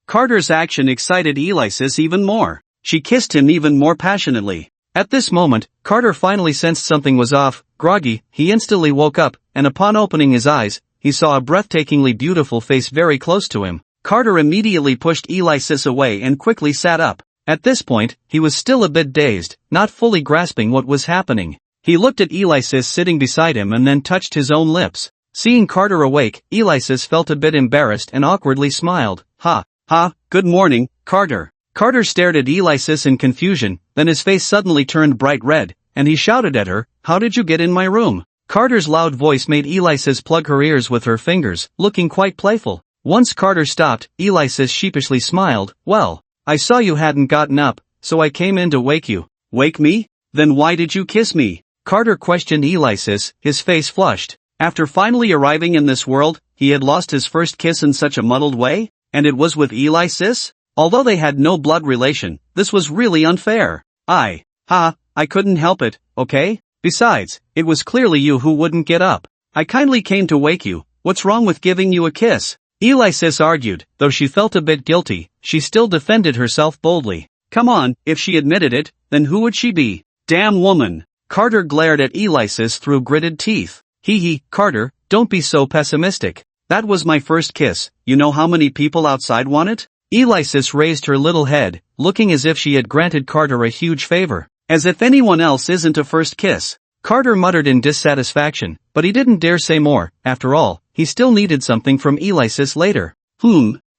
Carter's action excited Alexis even more. She kissed him even more passionately. At this moment, Carter finally sensed something was off. Groggy, he instantly woke up, and upon opening his eyes, he saw a breathtakingly beautiful face very close to him. Carter immediately pushed Alexis away and quickly sat up. At this point, he was still a bit dazed, not fully grasping what was happening. He looked at Alexis sitting beside him and then touched his own lips. Seeing Carter awake, Alexis felt a bit embarrassed and awkwardly smiled. Good morning, Carter. Carter stared at Alexis in confusion, then his face suddenly turned bright red, and he shouted at her, how did you get in my room? Carter's loud voice made Alexis plug her ears with her fingers, looking quite playful. Once Carter stopped, Alexis sheepishly smiled. Well, I saw you hadn't gotten up, so I came in to wake you. Wake me? Then why did you kiss me? Carter questioned Alexis, his face flushed. After finally arriving in this world, he had lost his first kiss in such a muddled way? And it was with Alexis? Although they had no blood relation, this was really unfair. I couldn't help it, okay? Besides, it was clearly you who wouldn't get up. I kindly came to wake you. What's wrong with giving you a kiss? Alexis argued. Though she felt a bit guilty, she still defended herself boldly. Come on, if she admitted it, then who would she be? Damn woman. Carter glared at Alexis through gritted teeth. Carter, don't be so pessimistic. That was my first kiss. You know how many people outside want it? Alexis raised her little head, looking as if she had granted Carter a huge favor. As if anyone else isn't a first kiss. Carter muttered in dissatisfaction, but he didn't dare say more. After all, he still needed something from Alexis later.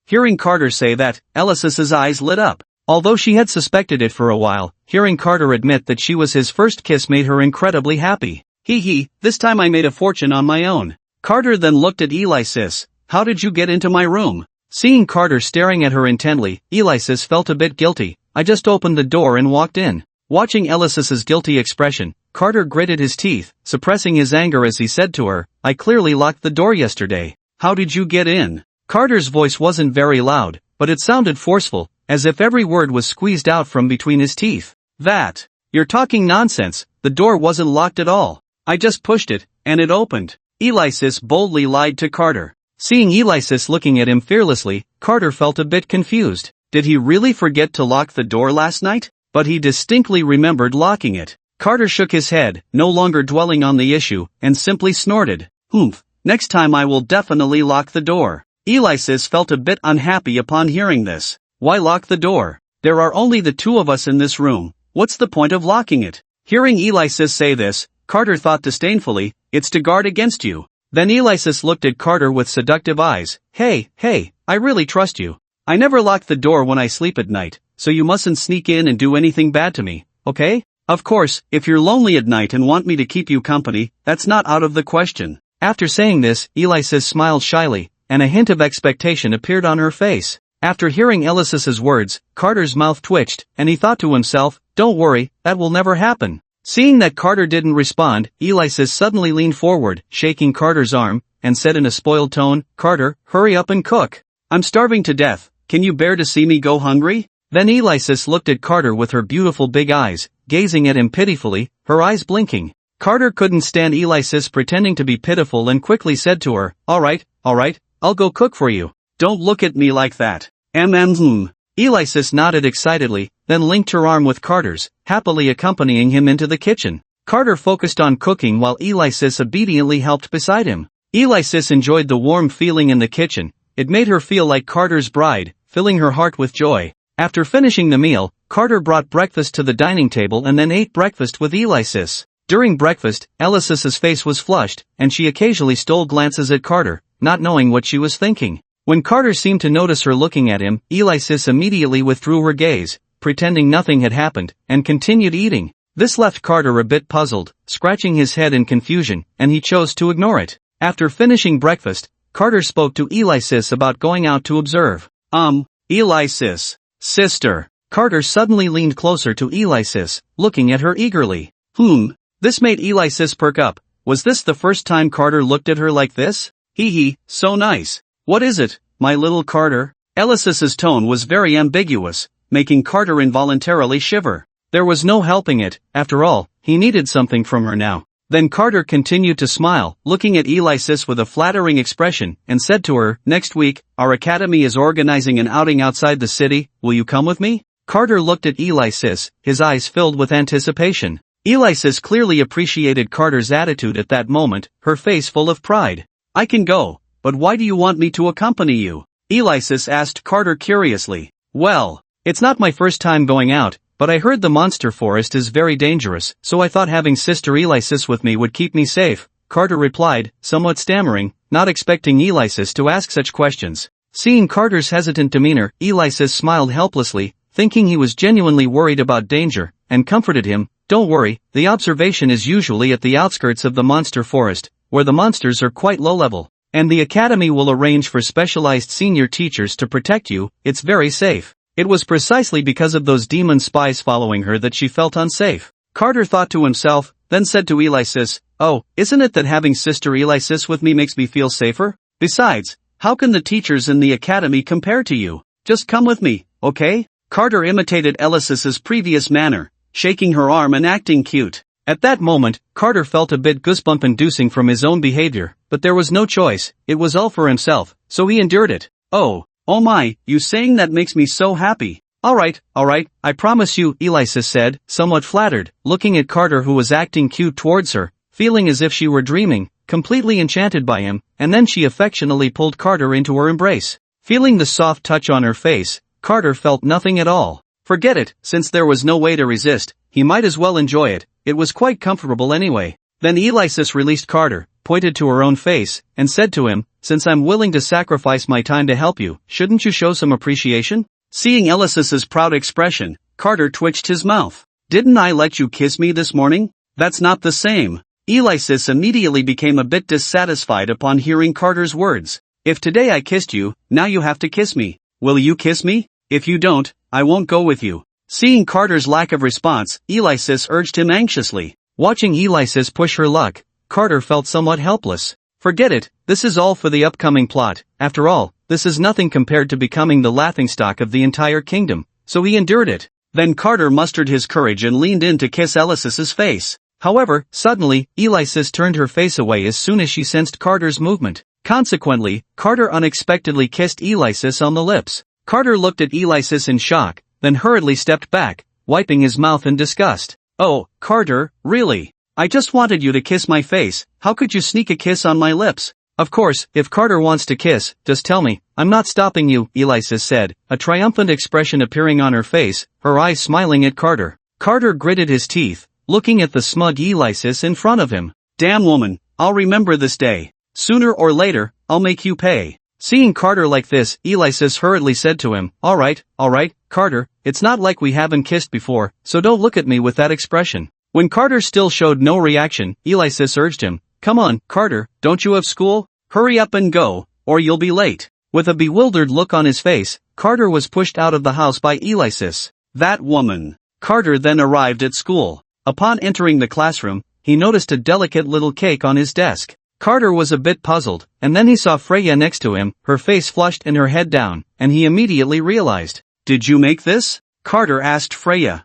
Hearing Carter say that, Alexis's eyes lit up. Although she had suspected it for a while, hearing Carter admit that she was his first kiss made her incredibly happy. This time I made a fortune on my own. Carter then looked at Alexis. How did you get into my room? Seeing Carter staring at her intently, Alexis felt a bit guilty. I just opened the door and walked in. Watching Alexis's guilty expression, Carter gritted his teeth, suppressing his anger as he said to her, I clearly locked the door yesterday. How did you get in? Carter's voice wasn't very loud, but it sounded forceful, as if every word was squeezed out from between his teeth. You're talking nonsense, the door wasn't locked at all. I just pushed it, and it opened. Alexis boldly lied to Carter. Seeing Alexis looking at him fearlessly, Carter felt a bit confused. Did he really forget to lock the door last night? But he distinctly remembered locking it. Carter shook his head, no longer dwelling on the issue, and simply snorted. Humph, next time I will definitely lock the door. Alexis felt a bit unhappy upon hearing this. Why lock the door? There are only the two of us in this room. What's the point of locking it? Hearing Alexis say this, Carter thought disdainfully, it's to guard against you. Then Alexis looked at Carter with seductive eyes. Hey, I really trust you. I never lock the door when I sleep at night, so you mustn't sneak in and do anything bad to me, okay? Of course, if you're lonely at night and want me to keep you company, that's not out of the question. After saying this, Alexis smiled shyly, and a hint of expectation appeared on her face. After hearing Alexis's words, Carter's mouth twitched, and he thought to himself, don't worry, that will never happen. Seeing that Carter didn't respond, Alexis suddenly leaned forward, shaking Carter's arm, and said in a spoiled tone, Carter, hurry up and cook. I'm starving to death, can you bear to see me go hungry? Then Alexis looked at Carter with her beautiful big eyes, gazing at him pitifully, her eyes blinking. Carter couldn't stand Alexis pretending to be pitiful and quickly said to her, Alright, I'll go cook for you. Don't look at me like that. Alexis nodded excitedly, then linked her arm with Carter's, happily accompanying him into the kitchen. Carter focused on cooking while Alexis obediently helped beside him. Alexis enjoyed the warm feeling in the kitchen. It made her feel like Carter's bride, filling her heart with joy. After finishing the meal, Carter brought breakfast to the dining table and then ate breakfast with Alexis. During breakfast, Alexis's face was flushed, and she occasionally stole glances at Carter, not knowing what she was thinking. When Carter seemed to notice her looking at him, Alexis immediately withdrew her gaze, pretending nothing had happened, and continued eating. This left Carter a bit puzzled, scratching his head in confusion, and he chose to ignore it. After finishing breakfast, Carter spoke to Alexis about going out to observe. Alexis. Sister. Carter suddenly leaned closer to Alexis, looking at her eagerly. This made Alexis perk up. Was this the first time Carter looked at her like this? So nice. What is it, my little Carter? Alexis's tone was very ambiguous, making Carter involuntarily shiver. There was no helping it, after all, he needed something from her now. Then Carter continued to smile, looking at Alexis with a flattering expression, and said to her, Next week, our academy is organizing an outing outside the city, will you come with me? Carter looked at Alexis, his eyes filled with anticipation. Alexis clearly appreciated Carter's attitude at that moment, her face full of pride. I can go, but why do you want me to accompany you? Alexis asked Carter curiously. Well, it's not my first time going out, but I heard the monster forest is very dangerous, so I thought having Sister Alexis with me would keep me safe, Carter replied, somewhat stammering, not expecting Alexis to ask such questions. Seeing Carter's hesitant demeanor, Alexis smiled helplessly, thinking he was genuinely worried about danger, and comforted him, Don't worry, the observation is usually at the outskirts of the monster forest, where the monsters are quite low level, and the academy will arrange for specialized senior teachers to protect you, it's very safe. It was precisely because of those demon spies following her that she felt unsafe. Carter thought to himself, then said to Alexis, Oh, isn't it that having Sister Alexis with me makes me feel safer? Besides, how can the teachers in the academy compare to you? Just come with me, okay? Carter imitated Alexis's previous manner, shaking her arm and acting cute. At that moment, Carter felt a bit goosebump-inducing from his own behavior, but there was no choice, it was all for himself, so he endured it. Oh my, you saying that makes me so happy. Alright, I promise you, Alexis said, somewhat flattered, looking at Carter who was acting cute towards her, feeling as if she were dreaming, completely enchanted by him, and then she affectionately pulled Carter into her embrace. Feeling the soft touch on her face, Carter felt nothing at all. Forget it, since there was no way to resist, he might as well enjoy it, it was quite comfortable anyway. Then Alexis released Carter, pointed to her own face, and said to him, Since I'm willing to sacrifice my time to help you, shouldn't you show some appreciation? Seeing Alexis's proud expression, Carter twitched his mouth. Didn't I let you kiss me this morning? That's not the same. Alexis immediately became a bit dissatisfied upon hearing Carter's words. If today I kissed you, now you have to kiss me. Will you kiss me? If you don't, I won't go with you. Seeing Carter's lack of response, Alexis urged him anxiously. Watching Alexis push her luck, Carter felt somewhat helpless. Forget it, this is all for the upcoming plot. After all, this is nothing compared to becoming the laughingstock of the entire kingdom, so he endured it. Then Carter mustered his courage and leaned in to kiss Alexis's face. However, suddenly, Alexis turned her face away as soon as she sensed Carter's movement. Consequently, Carter unexpectedly kissed Alexis on the lips. Carter looked at Alexis in shock, then hurriedly stepped back, wiping his mouth in disgust. Oh, Carter, really? I just wanted you to kiss my face, how could you sneak a kiss on my lips? Of course, if Carter wants to kiss, just tell me, I'm not stopping you, Alexis said, a triumphant expression appearing on her face, her eyes smiling at Carter. Carter gritted his teeth, looking at the smug Alexis in front of him. Damn woman, I'll remember this day. Sooner or later, I'll make you pay. Seeing Carter like this, Alexis hurriedly said to him, Alright, Carter, it's not like we haven't kissed before, so don't look at me with that expression. When Carter still showed no reaction, Alexis urged him, Come on, Carter, don't you have school? Hurry up and go, or you'll be late. With a bewildered look on his face, Carter was pushed out of the house by Alexis. That woman. Carter then arrived at school. Upon entering the classroom, he noticed a delicate little cake on his desk. Carter was a bit puzzled, and then he saw Freya next to him, her face flushed and her head down, and he immediately realized. Did you make this? Carter asked Freya.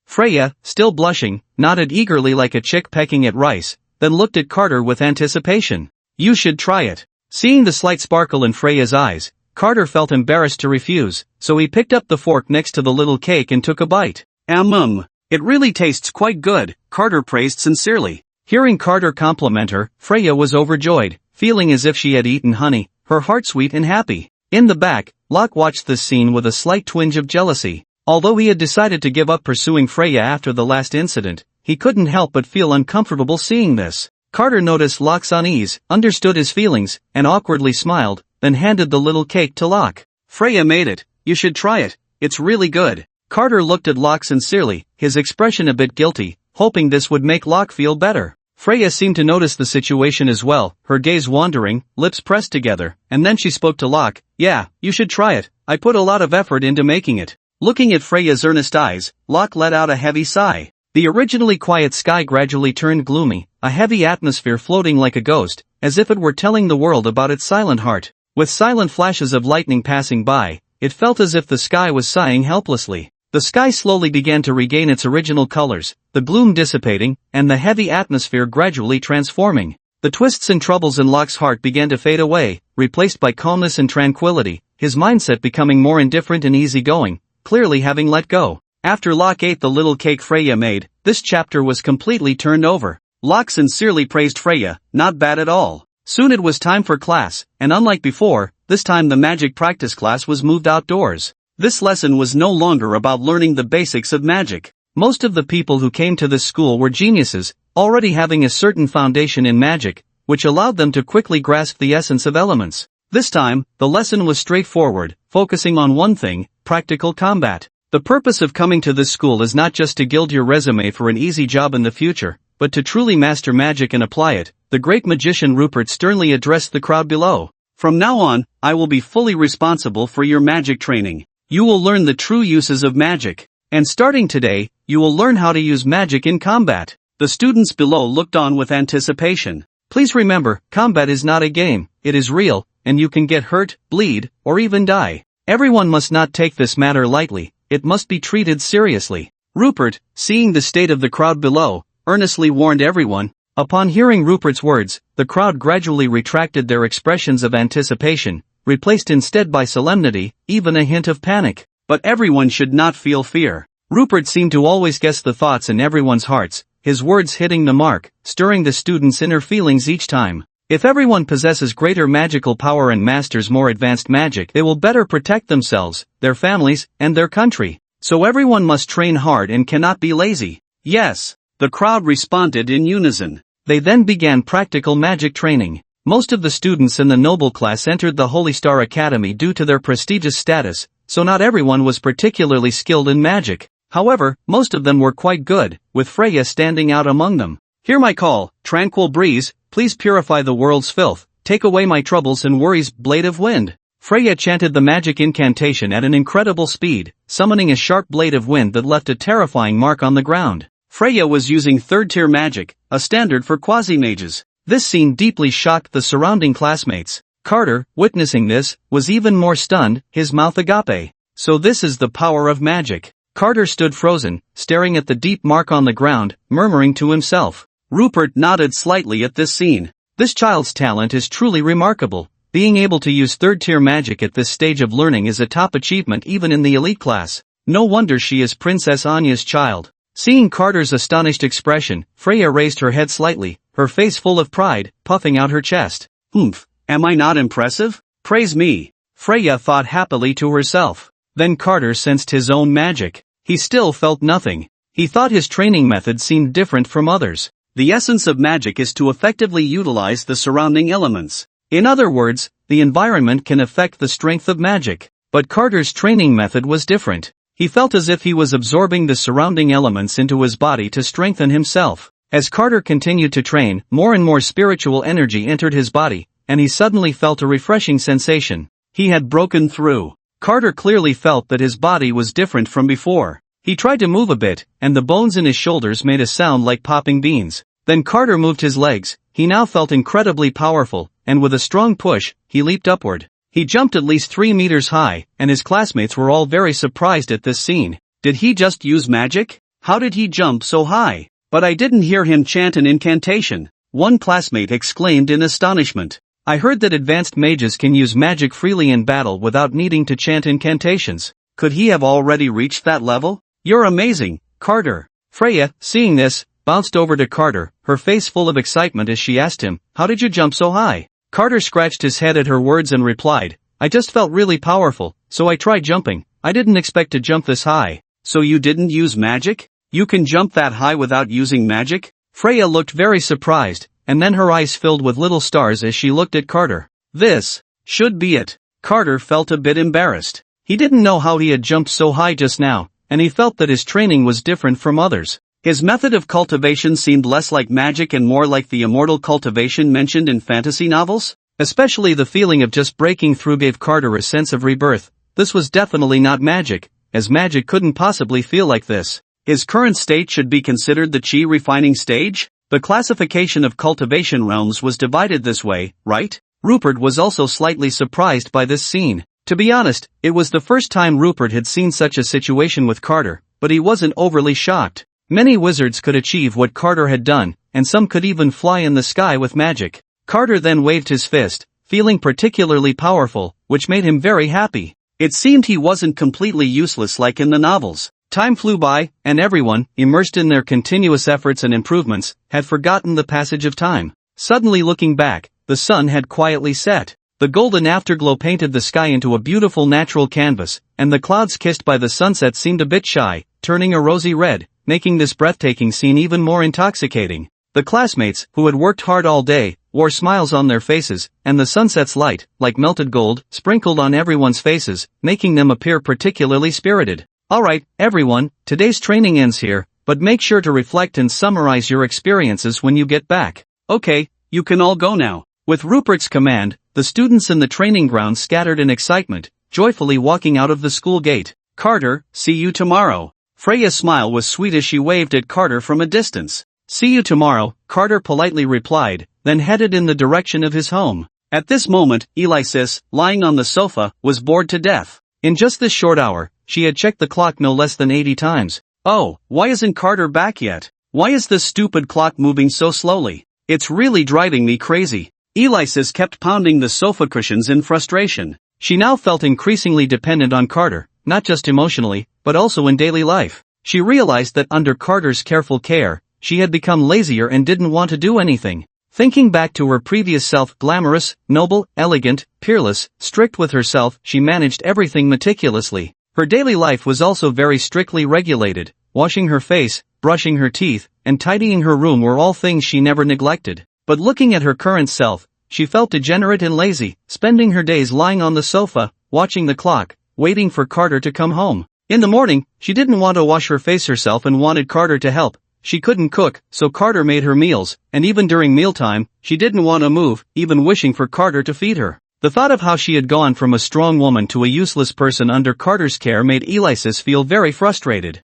Freya, still blushing, nodded eagerly like a chick pecking at rice, then looked at Carter with anticipation. You should try it. Seeing the slight sparkle in Freya's eyes, Carter felt embarrassed to refuse, so he picked up the fork next to the little cake and took a bite. It really tastes quite good, Carter praised sincerely. Hearing Carter compliment her, Freya was overjoyed, feeling as if she had eaten honey, her heart sweet and happy. In the back, Locke watched this scene with a slight twinge of jealousy. Although he had decided to give up pursuing Freya after the last incident, he couldn't help but feel uncomfortable seeing this. Carter noticed Locke's unease, understood his feelings, and awkwardly smiled, then handed the little cake to Locke. Freya made it, you should try it, it's really good. Carter looked at Locke sincerely, his expression a bit guilty, hoping this would make Locke feel better. Freya seemed to notice the situation as well, her gaze wandering, lips pressed together, and then she spoke to Locke. Yeah, you should try it, I put a lot of effort into making it. Looking at Freya's earnest eyes, Locke let out a heavy sigh. The originally quiet sky gradually turned gloomy, a heavy atmosphere floating like a ghost, as if it were telling the world about its silent heart. With silent flashes of lightning passing by, it felt as if the sky was sighing helplessly. The sky slowly began to regain its original colors, the gloom dissipating, and the heavy atmosphere gradually transforming. The twists and troubles in Locke's heart began to fade away, replaced by calmness and tranquility, his mindset becoming more indifferent and easygoing, clearly having let go. After Locke ate the little cake Freya made, this chapter was completely turned over. Locke sincerely praised Freya, not bad at all. Soon it was time for class, and unlike before, this time the magic practice class was moved outdoors. This lesson was no longer about learning the basics of magic. Most of the people who came to this school were geniuses, already having a certain foundation in magic, which allowed them to quickly grasp the essence of elements. This time, the lesson was straightforward, focusing on one thing, practical combat. The purpose of coming to this school is not just to gild your resume for an easy job in the future, but to truly master magic and apply it, the great magician Rupert sternly addressed the crowd below. From now on, I will be fully responsible for your magic training. You will learn the true uses of magic. And starting today, you will learn how to use magic in combat. The students below looked on with anticipation. Please remember, combat is not a game, it is real, and you can get hurt, bleed, or even die. Everyone must not take this matter lightly, it must be treated seriously. Rupert, seeing the state of the crowd below, earnestly warned everyone. Upon hearing Rupert's words, the crowd gradually retracted their expressions of anticipation, replaced instead by solemnity, even a hint of panic. But everyone should not feel fear. Rupert seemed to always guess the thoughts in everyone's hearts, his words hitting the mark, stirring the students' inner feelings each time. If everyone possesses greater magical power and masters more advanced magic, they will better protect themselves, their families, and their country. So everyone must train hard and cannot be lazy. Yes, the crowd responded in unison. They then began practical magic training. Most of the students in the noble class entered the Holy Star Academy due to their prestigious status, so not everyone was particularly skilled in magic. However, most of them were quite good, with Freya standing out among them. Hear my call, tranquil breeze, please purify the world's filth, take away my troubles and worries, blade of wind. Freya chanted the magic incantation at an incredible speed, summoning a sharp blade of wind that left a terrifying mark on the ground. Freya was using third-tier magic, a standard for quasi-mages. This scene deeply shocked the surrounding classmates. Carter, witnessing this, was even more stunned, his mouth agape. So this is the power of magic. Carter stood frozen, staring at the deep mark on the ground, murmuring to himself. Rupert nodded slightly at this scene. This child's talent is truly remarkable. Being able to use third-tier magic at this stage of learning is a top achievement even in the elite class. No wonder she is Princess Anya's child. Seeing Carter's astonished expression, Freya raised her head slightly, her face full of pride, puffing out her chest. Am I not impressive? Praise me. Freya thought happily to herself. Then Carter sensed his own magic. He still felt nothing. He thought his training method seemed different from others. The essence of magic is to effectively utilize the surrounding elements. In other words, the environment can affect the strength of magic. But Carter's training method was different. He felt as if he was absorbing the surrounding elements into his body to strengthen himself. As Carter continued to train, more and more spiritual energy entered his body, and he suddenly felt a refreshing sensation. He had broken through. Carter clearly felt that his body was different from before. He tried to move a bit, and the bones in his shoulders made a sound like popping beans. Then Carter moved his legs. He now felt incredibly powerful, and with a strong push, he leaped upward. He jumped at least 3 meters high, and his classmates were all very surprised at this scene. Did he just use magic? How did he jump so high? But I didn't hear him chant an incantation. One classmate exclaimed in astonishment. I heard that advanced mages can use magic freely in battle without needing to chant incantations. Could he have already reached that level? You're amazing, Carter. Freya, seeing this, bounced over to Carter, her face full of excitement as she asked him, how did you jump so high? Carter scratched his head at her words and replied, I just felt really powerful, so I tried jumping. I didn't expect to jump this high. So you didn't use magic? You can jump that high without using magic? Freya looked very surprised, and then her eyes filled with little stars as she looked at Carter. This should be it. Carter felt a bit embarrassed. He didn't know how he had jumped so high just now, and he felt that his training was different from others. His method of cultivation seemed less like magic and more like the immortal cultivation mentioned in fantasy novels. Especially the feeling of just breaking through gave Carter a sense of rebirth. This was definitely not magic, as magic couldn't possibly feel like this. His current state should be considered the chi refining stage? The classification of cultivation realms was divided this way, right? Rupert was also slightly surprised by this scene. To be honest, it was the first time Rupert had seen such a situation with Carter, but he wasn't overly shocked. Many wizards could achieve what Carter had done, and some could even fly in the sky with magic. Carter then waved his fist, feeling particularly powerful, which made him very happy. It seemed he wasn't completely useless like in the novels. Time flew by, and everyone, immersed in their continuous efforts and improvements, had forgotten the passage of time. Suddenly looking back, the sun had quietly set. The golden afterglow painted the sky into a beautiful natural canvas, and the clouds kissed by the sunset seemed a bit shy, turning a rosy red, making this breathtaking scene even more intoxicating. The classmates, who had worked hard all day, wore smiles on their faces, and the sunset's light, like melted gold, sprinkled on everyone's faces, making them appear particularly spirited. Alright, everyone, today's training ends here, but make sure to reflect and summarize your experiences when you get back. Okay, you can all go now. With Rupert's command, the students in the training ground scattered in excitement, joyfully walking out of the school gate. Carter, see you tomorrow. Freya's smile was sweet as she waved at Carter from a distance. See you tomorrow, Carter politely replied, then headed in the direction of his home. At this moment, Alexis, lying on the sofa, was bored to death. In just this short hour, she had checked the clock no less than 80 times. Oh, why isn't Carter back yet? Why is this stupid clock moving so slowly? It's really driving me crazy. Alexis kept pounding the sofa cushions in frustration. She now felt increasingly dependent on Carter, not just emotionally, but also in daily life. She realized that under Carter's careful care, she had become lazier and didn't want to do anything. Thinking back to her previous self, glamorous, noble, elegant, peerless, strict with herself, she managed everything meticulously. Her daily life was also very strictly regulated. Washing her face, brushing her teeth, and tidying her room were all things she never neglected. But looking at her current self, she felt degenerate and lazy, spending her days lying on the sofa, watching the clock, waiting for Carter to come home. In the morning, she didn't want to wash her face herself and wanted Carter to help. She couldn't cook, so Carter made her meals, and even during mealtime, she didn't want to move, even wishing for Carter to feed her. The thought of how she had gone from a strong woman to a useless person under Carter's care made Alexis feel very frustrated.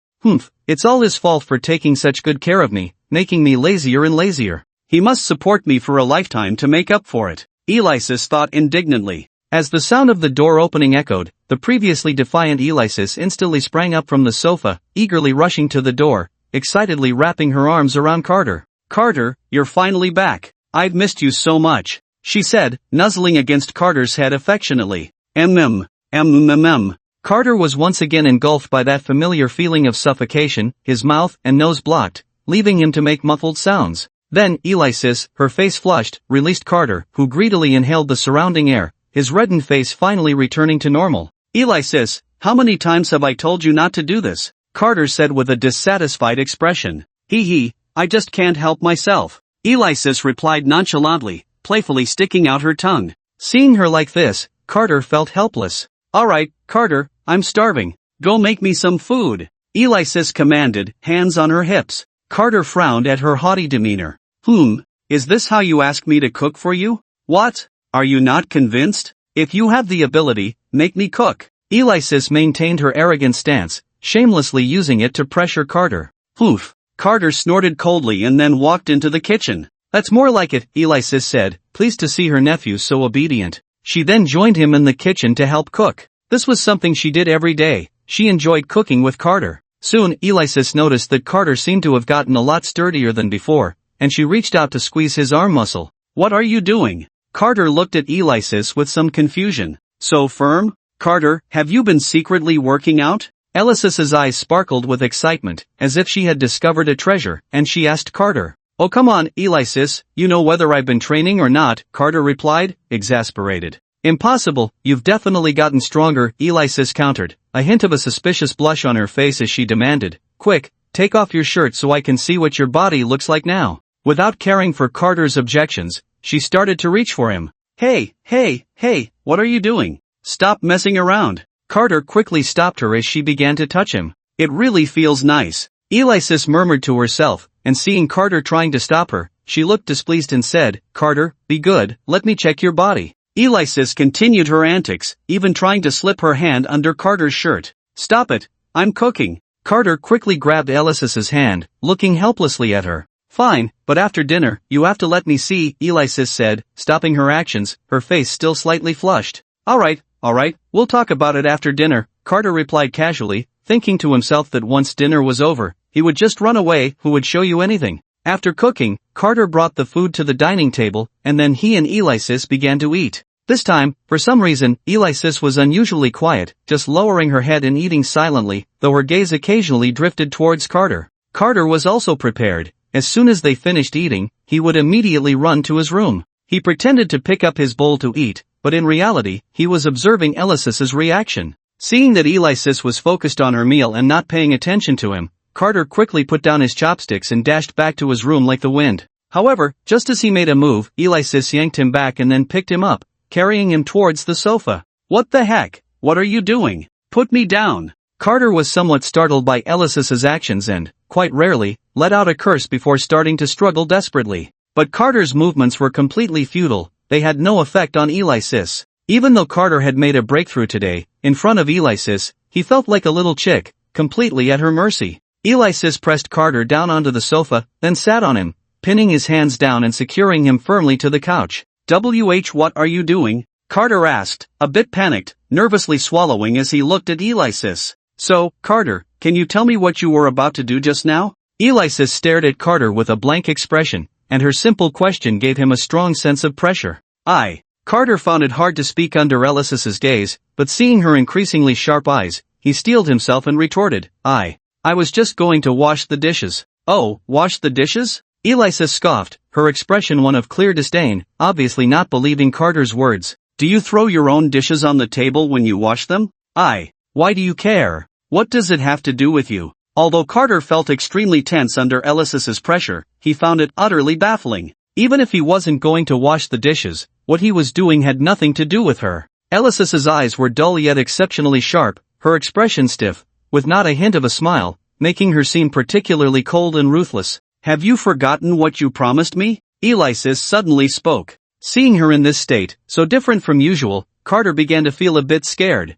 It's all his fault for taking such good care of me, making me lazier and lazier. He must support me for a lifetime to make up for it, Alexis thought indignantly. As the sound of the door opening echoed, the previously defiant Alexis instantly sprang up from the sofa, eagerly rushing to the door, excitedly wrapping her arms around Carter. "Carter, you're finally back. I've missed you so much," she said, nuzzling against Carter's head affectionately. Carter was once again engulfed by that familiar feeling of suffocation, his mouth and nose blocked, leaving him to make muffled sounds. Then, Alexis, her face flushed, released Carter, who greedily inhaled the surrounding air, his reddened face finally returning to normal. "Alexis, how many times have I told you not to do this?" Carter said with a dissatisfied expression. I just can't help myself," Alexis replied nonchalantly, playfully sticking out her tongue. Seeing her like this, Carter felt helpless. "Alright, Carter, I'm starving. Go make me some food," Alexis commanded, hands on her hips. Carter frowned at her haughty demeanor. Is this how you ask me to cook for you? What? Are you not convinced? If you have the ability, make me cook." Alexis maintained her arrogant stance, shamelessly using it to pressure Carter. Carter snorted coldly and then walked into the kitchen. "That's more like it," Alexis said, pleased to see her nephew so obedient. She then joined him in the kitchen to help cook. This was something she did every day. She enjoyed cooking with Carter. Soon, Alexis noticed that Carter seemed to have gotten a lot sturdier than before, and she reached out to squeeze his arm muscle. "What are you doing?" Carter looked at Alexis with some confusion. "So firm? Carter, have you been secretly working out?" Alexis's eyes sparkled with excitement, as if she had discovered a treasure, and she asked Carter. "Oh come on, Alexis, you know whether I've been training or not," Carter replied, exasperated. "Impossible, you've definitely gotten stronger," Alexis countered, a hint of a suspicious blush on her face as she demanded, "Quick, take off your shirt so I can see what your body looks like now." Without caring for Carter's objections, she started to reach for him. Hey, what are you doing? Stop messing around." Carter quickly stopped her as she began to touch him. "It really feels nice," Alexis murmured to herself, and seeing Carter trying to stop her, she looked displeased and said, "Carter, be good, let me check your body." Alexis continued her antics, even trying to slip her hand under Carter's shirt. "Stop it, I'm cooking." Carter quickly grabbed Alexis's hand, looking helplessly at her. "Fine, but after dinner, you have to let me see," Alexis said, stopping her actions, her face still slightly flushed. Alright, we'll talk about it after dinner," Carter replied casually, thinking to himself that once dinner was over, he would just run away, who would show you anything. After cooking, Carter brought the food to the dining table, and then he and Alexis began to eat. This time, for some reason, Alexis was unusually quiet, just lowering her head and eating silently, though her gaze occasionally drifted towards Carter. Carter was also prepared. As soon as they finished eating, he would immediately run to his room. He pretended to pick up his bowl to eat, but in reality, he was observing Alexis's reaction. Seeing that Alexis was focused on her meal and not paying attention to him, Carter quickly put down his chopsticks and dashed back to his room like the wind. However, just as he made a move, Alexis yanked him back and then picked him up, carrying him towards the sofa. "What the heck? What are you doing? Put me down." Carter was somewhat startled by Alexis's actions and, quite rarely, let out a curse before starting to struggle desperately. But Carter's movements were completely futile. They had no effect on Alexis. Even though Carter had made a breakthrough today, in front of Alexis, he felt like a little chick, completely at her mercy. Alexis pressed Carter down onto the sofa, then sat on him, pinning his hands down and securing him firmly to the couch. What are you doing?" Carter asked, a bit panicked, nervously swallowing as he looked at Alexis. "So, Carter, can you tell me what you were about to do just now?" Alexis stared at Carter with a blank expression, and her simple question gave him a strong sense of pressure. Carter found it hard to speak under Alexis's gaze, but seeing her increasingly sharp eyes, he steeled himself and retorted, I was just going to wash the dishes." "Oh, wash the dishes?" Alexis scoffed, her expression one of clear disdain, obviously not believing Carter's words. "Do you throw your own dishes on the table when you wash them?" Why do you care? What does it have to do with you?" Although Carter felt extremely tense under Alexis's pressure, he found it utterly baffling. Even if he wasn't going to wash the dishes, what he was doing had nothing to do with her. Alexis's eyes were dull yet exceptionally sharp, her expression stiff, with not a hint of a smile, making her seem particularly cold and ruthless. "Have you forgotten what you promised me?" Alexis suddenly spoke. Seeing her in this state, so different from usual, Carter began to feel a bit scared.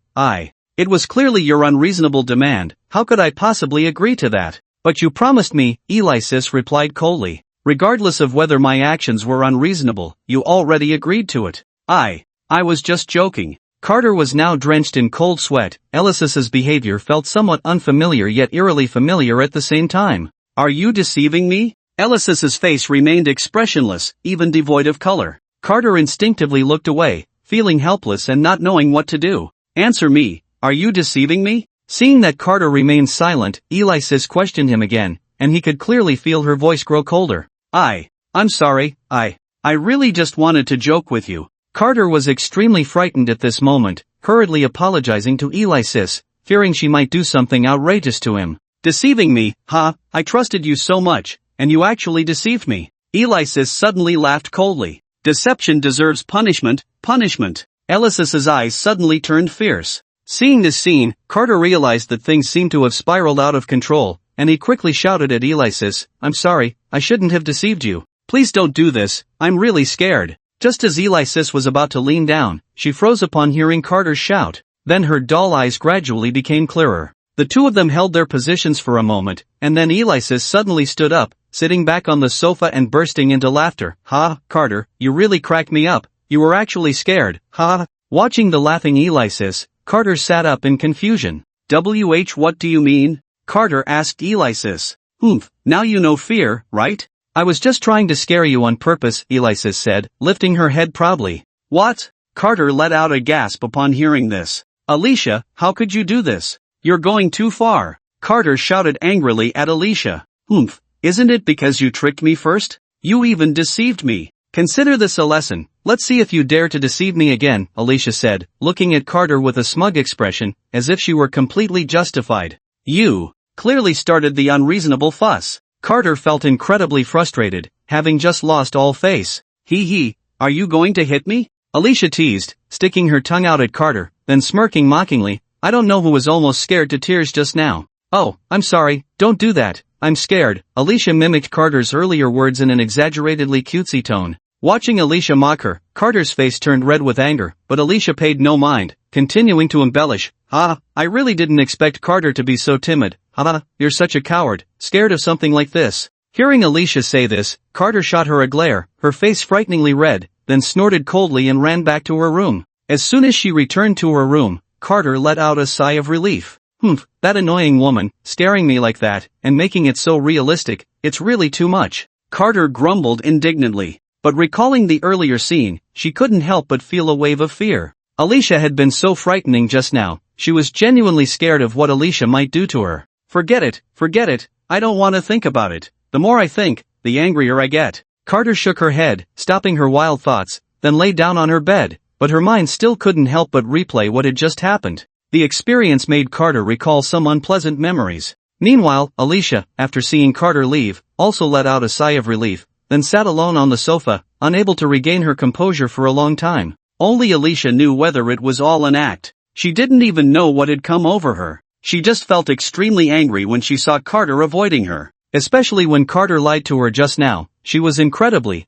It was clearly your unreasonable demand, how could I possibly agree to that? But you promised me, Alexis replied coldly. Regardless of whether my actions were unreasonable, you already agreed to it. I was just joking. Carter was now drenched in cold sweat. Alexis's behavior felt somewhat unfamiliar yet eerily familiar at the same time. Are you deceiving me? Alexis's face remained expressionless, even devoid of color. Carter instinctively looked away, feeling helpless and not knowing what to do. Answer me, are you deceiving me? Seeing that Carter remained silent, Alexis questioned him again, and he could clearly feel her voice grow colder. I'm sorry, I really just wanted to joke with you. Carter was extremely frightened at this moment, hurriedly apologizing to Alexis, fearing she might do something outrageous to him. Deceiving me, huh? I trusted you so much, and you actually deceived me. Alexis suddenly laughed coldly. Deception deserves punishment. Alexis's eyes suddenly turned fierce. Seeing this scene, Carter realized that things seemed to have spiraled out of control, and he quickly shouted at Alexis, I'm sorry, I shouldn't have deceived you. Please don't do this, I'm really scared. Just as Alexis was about to lean down, she froze upon hearing Carter's shout. Then her dull eyes gradually became clearer. The two of them held their positions for a moment, and then Alexis suddenly stood up, sitting back on the sofa and bursting into laughter. Carter, you really cracked me up. You were actually scared. Watching the laughing Alexis, Carter sat up in confusion. What do you mean? Carter asked Alexis. Now you know fear, right? I was just trying to scare you on purpose, Alexis said, lifting her head proudly. What? Carter let out a gasp upon hearing this. Alicia, how could you do this? You're going too far. Carter shouted angrily at Alicia. Isn't it because you tricked me first? You even deceived me. Consider this a lesson. Let's see if you dare to deceive me again, Alicia said, looking at Carter with a smug expression, as if she were completely justified. You clearly started the unreasonable fuss. Carter felt incredibly frustrated, having just lost all face. Are you going to hit me? Alicia teased, sticking her tongue out at Carter, then smirking mockingly. I don't know who was almost scared to tears just now. Oh, I'm sorry, don't do that. I'm scared. Alicia mimicked Carter's earlier words in an exaggeratedly cutesy tone. Watching Alicia mock her, Carter's face turned red with anger, but Alicia paid no mind, continuing to embellish. I really didn't expect Carter to be so timid. You're such a coward, scared of something like this. Hearing Alicia say this, Carter shot her a glare, her face frighteningly red, then snorted coldly and ran back to her room. As soon as she returned to her room, Carter let out a sigh of relief. That annoying woman, staring me like that, and making it so realistic, it's really too much. Carter grumbled indignantly. But recalling the earlier scene, she couldn't help but feel a wave of fear. Alicia had been so frightening just now, she was genuinely scared of what Alicia might do to her. Forget it, I don't want to think about it. The more I think, the angrier I get. Carter shook her head, stopping her wild thoughts, then lay down on her bed, but her mind still couldn't help but replay what had just happened. The experience made Carter recall some unpleasant memories. Meanwhile, Alicia, after seeing Carter leave, also let out a sigh of relief, then sat alone on the sofa, unable to regain her composure for a long time. Only Alicia knew whether it was all an act. She didn't even know what had come over her. She just felt extremely angry when she saw Carter avoiding her. Especially when Carter lied to her just now, she was incredibly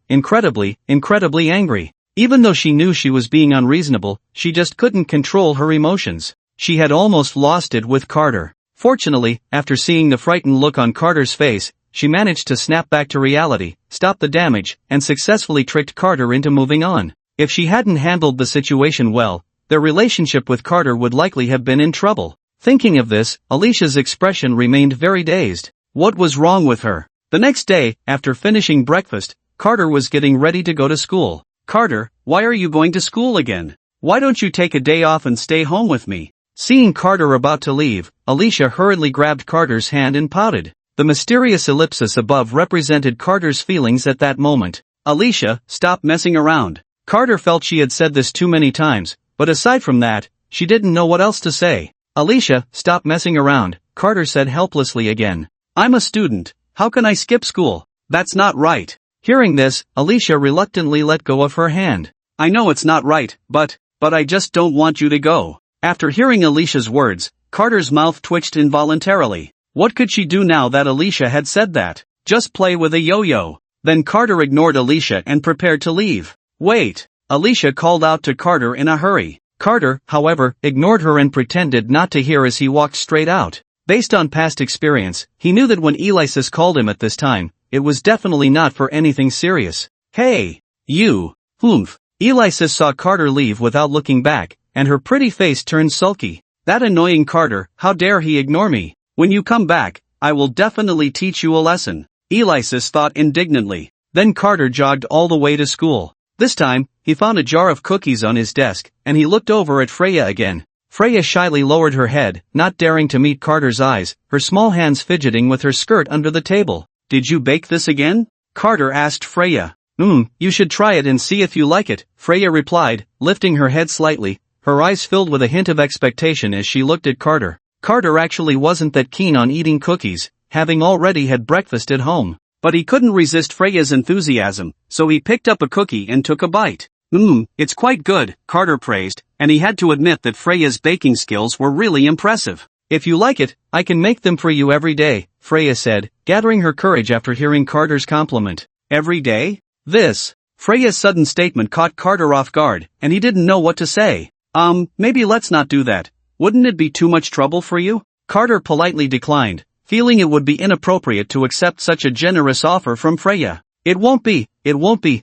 angry. Even though she knew she was being unreasonable, she just couldn't control her emotions. She had almost lost it with Carter. Fortunately, after seeing the frightened look on Carter's face, she managed to snap back to reality, stop the damage, and successfully tricked Carter into moving on. If she hadn't handled the situation well, their relationship with Carter would likely have been in trouble. Thinking of this, Alicia's expression remained very dazed. What was wrong with her? The next day, after finishing breakfast, Carter was getting ready to go to school. Carter, why are you going to school again? Why don't you take a day off and stay home with me? Seeing Carter about to leave, Alicia hurriedly grabbed Carter's hand and pouted. The mysterious ellipsis above represented Carter's feelings at that moment. Alicia, stop messing around. Carter felt she had said this too many times, but aside from that, she didn't know what else to say. Alicia, stop messing around, Carter said helplessly again. I'm a student. How can I skip school? That's not right. Hearing this, Alicia reluctantly let go of her hand. I know it's not right, but I just don't want you to go. After hearing Alicia's words, Carter's mouth twitched involuntarily. What could she do now that Alicia had said that? Just play with a yo-yo. Then Carter ignored Alicia and prepared to leave. Wait! Alicia called out to Carter in a hurry. Carter, however, ignored her and pretended not to hear as he walked straight out. Based on past experience, he knew that when Alexis called him at this time, it was definitely not for anything serious. Hey! You! Humph! Alexis saw Carter leave without looking back, and her pretty face turned sulky. That annoying Carter, how dare he ignore me? When you come back, I will definitely teach you a lesson. Alexis thought indignantly. Then Carter jogged all the way to school. This time, he found a jar of cookies on his desk, and he looked over at Freya again. Freya shyly lowered her head, not daring to meet Carter's eyes, her small hands fidgeting with her skirt under the table. Did you bake this again? Carter asked Freya. You should try it and see if you like it, Freya replied, lifting her head slightly, her eyes filled with a hint of expectation as she looked at Carter. Carter actually wasn't that keen on eating cookies, having already had breakfast at home. But he couldn't resist Freya's enthusiasm, so he picked up a cookie and took a bite. It's quite good, Carter praised, and he had to admit that Freya's baking skills were really impressive. If you like it, I can make them for you every day, Freya said, gathering her courage after hearing Carter's compliment. Every day? Freya's sudden statement caught Carter off guard, and he didn't know what to say. Maybe let's not do that. Wouldn't it be too much trouble for you? Carter politely declined, feeling it would be inappropriate to accept such a generous offer from Freya. It won't be,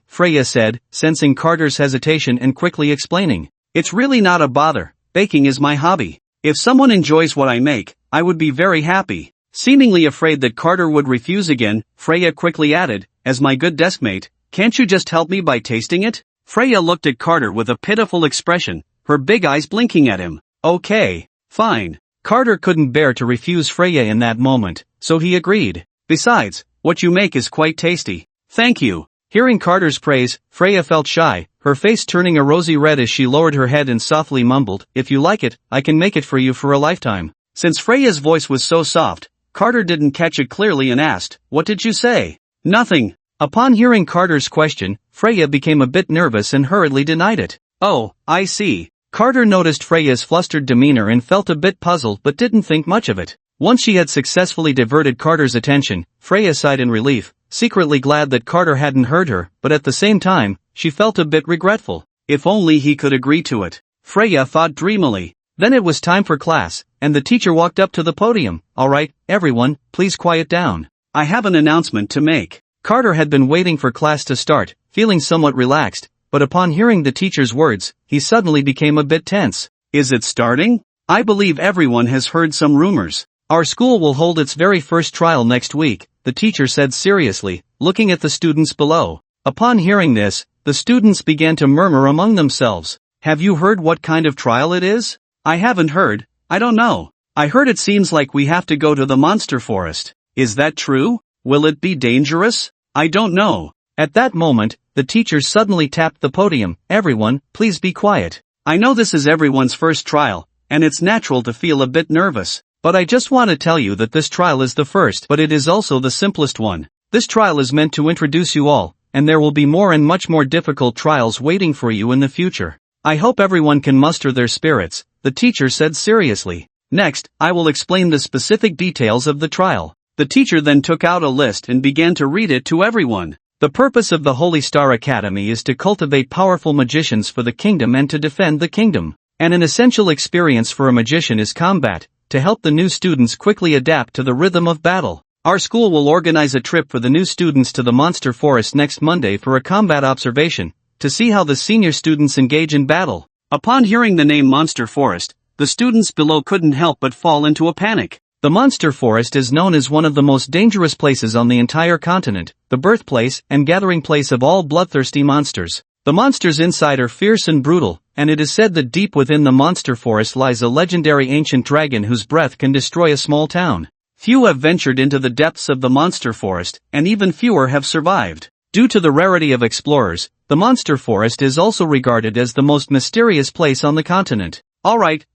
Freya said, sensing Carter's hesitation and quickly explaining. It's really not a bother, baking is my hobby. If someone enjoys what I make, I would be very happy. Seemingly afraid that Carter would refuse again, Freya quickly added, as my good deskmate, can't you just help me by tasting it? Freya looked at Carter with a pitiful expression, her big eyes blinking at him. Okay, fine. Carter couldn't bear to refuse Freya in that moment, so he agreed. Besides, what you make is quite tasty. Thank you. Hearing Carter's praise, Freya felt shy, her face turning a rosy red as she lowered her head and softly mumbled, if you like it, I can make it for you for a lifetime. Since Freya's voice was so soft, Carter didn't catch it clearly and asked, what did you say? Nothing. Upon hearing Carter's question, Freya became a bit nervous and hurriedly denied it. Oh, I see. Carter noticed Freya's flustered demeanor and felt a bit puzzled but didn't think much of it. Once she had successfully diverted Carter's attention, Freya sighed in relief, secretly glad that Carter hadn't heard her, but at the same time, she felt a bit regretful. If only he could agree to it. Freya thought dreamily. Then it was time for class, and the teacher walked up to the podium. Alright, everyone, please quiet down. I have an announcement to make. Carter had been waiting for class to start, feeling somewhat relaxed, but upon hearing the teacher's words, he suddenly became a bit tense. Is it starting? I believe everyone has heard some rumors. Our school will hold its very first trial next week, the teacher said seriously, looking at the students below. Upon hearing this, the students began to murmur among themselves. Have you heard what kind of trial it is? I haven't heard, I don't know. I heard it seems like we have to go to the monster forest. Is that true? Will it be dangerous? I don't know. At that moment, the teacher suddenly tapped the podium. Everyone, please be quiet. I know this is everyone's first trial, and it's natural to feel a bit nervous. But I just want to tell you that this trial is the first, but it is also the simplest one. This trial is meant to introduce you all, and there will be more and much more difficult trials waiting for you in the future. I hope everyone can muster their spirits, the teacher said seriously. Next, I will explain the specific details of the trial. The teacher then took out a list and began to read it to everyone. The purpose of the Holy Star Academy is to cultivate powerful magicians for the kingdom and to defend the kingdom. And an essential experience for a magician is combat, to help the new students quickly adapt to the rhythm of battle. Our school will organize a trip for the new students to the Monster Forest next Monday for a combat observation, to see how the senior students engage in battle. Upon hearing the name Monster Forest, the students below couldn't help but fall into a panic. The Monster Forest is known as one of the most dangerous places on the entire continent, the birthplace and gathering place of all bloodthirsty monsters. The monsters inside are fierce and brutal, and it is said that deep within the Monster Forest lies a legendary ancient dragon whose breath can destroy a small town. Few have ventured into the depths of the Monster Forest, and even fewer have survived. Due to the rarity of explorers, the Monster Forest is also regarded as the most mysterious place on the continent. Alright,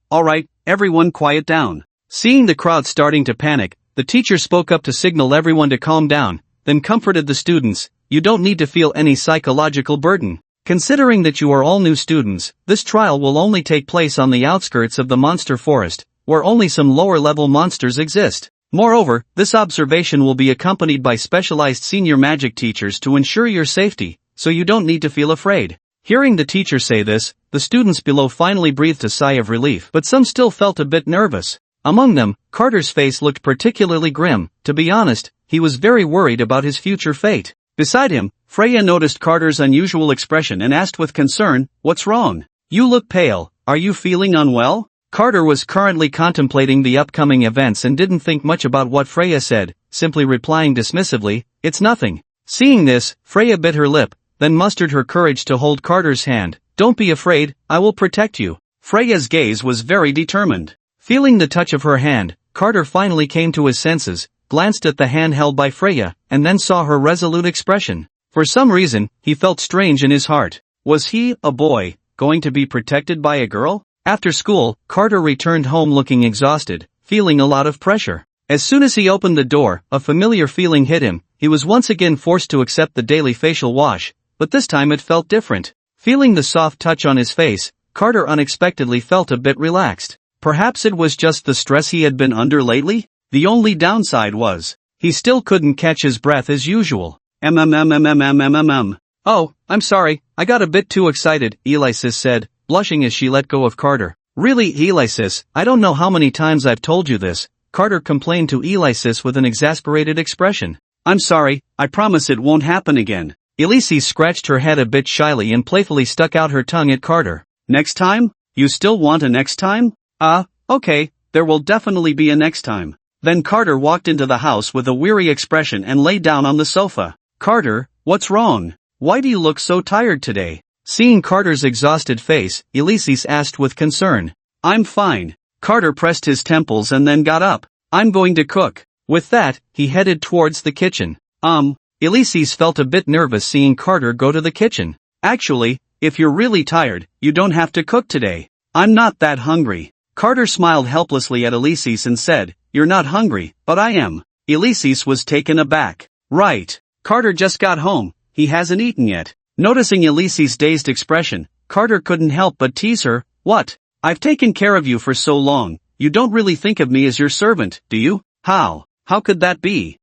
everyone quiet down. Seeing the crowd starting to panic, the teacher spoke up to signal everyone to calm down, then comforted the students. You don't need to feel any psychological burden. Considering that you are all new students, this trial will only take place on the outskirts of the Monster Forest, where only some lower-level monsters exist. Moreover, this observation will be accompanied by specialized senior magic teachers to ensure your safety, so you don't need to feel afraid. Hearing the teacher say this, the students below finally breathed a sigh of relief, but some still felt a bit nervous. Among them, Carter's face looked particularly grim. To be honest, he was very worried about his future fate. Beside him, Freya noticed Carter's unusual expression and asked with concern, "What's wrong? You look pale, are you feeling unwell?" Carter was currently contemplating the upcoming events and didn't think much about what Freya said, simply replying dismissively, "It's nothing." Seeing this, Freya bit her lip, then mustered her courage to hold Carter's hand. "Don't be afraid, I will protect you." Freya's gaze was very determined. Feeling the touch of her hand, Carter finally came to his senses, glanced at the hand held by Freya, and then saw her resolute expression. For some reason, he felt strange in his heart. Was he, a boy, going to be protected by a girl? After school, Carter returned home looking exhausted, feeling a lot of pressure. As soon as he opened the door, a familiar feeling hit him. He was once again forced to accept the daily facial wash, but this time it felt different. Feeling the soft touch on his face, Carter unexpectedly felt a bit relaxed. Perhaps it was just the stress he had been under lately? The only downside was, he still couldn't catch his breath as usual. "Oh, I'm sorry, I got a bit too excited," Alexis said, blushing as she let go of Carter. "Really, Alexis, I don't know how many times I've told you this," Carter complained to Alexis with an exasperated expression. "I'm sorry, I promise it won't happen again." Alexis scratched her head a bit shyly and playfully stuck out her tongue at Carter. "Next time? You still want a next time?" Okay, there will definitely be a next time." Then Carter walked into the house with a weary expression and lay down on the sofa. "Carter, what's wrong? Why do you look so tired today?" Seeing Carter's exhausted face, Alexis asked with concern. "I'm fine." Carter pressed his temples and then got up. "I'm going to cook." With that, he headed towards the kitchen. Alexis felt a bit nervous seeing Carter go to the kitchen. "Actually, if you're really tired, you don't have to cook today. I'm not that hungry." Carter smiled helplessly at Alexis and said, "You're not hungry, but I am." Alexis was taken aback. "Right. Carter just got home, he hasn't eaten yet." Noticing Alexis' dazed expression, Carter couldn't help but tease her. "What? I've taken care of you for so long, you don't really think of me as your servant, do you?" How could that be?"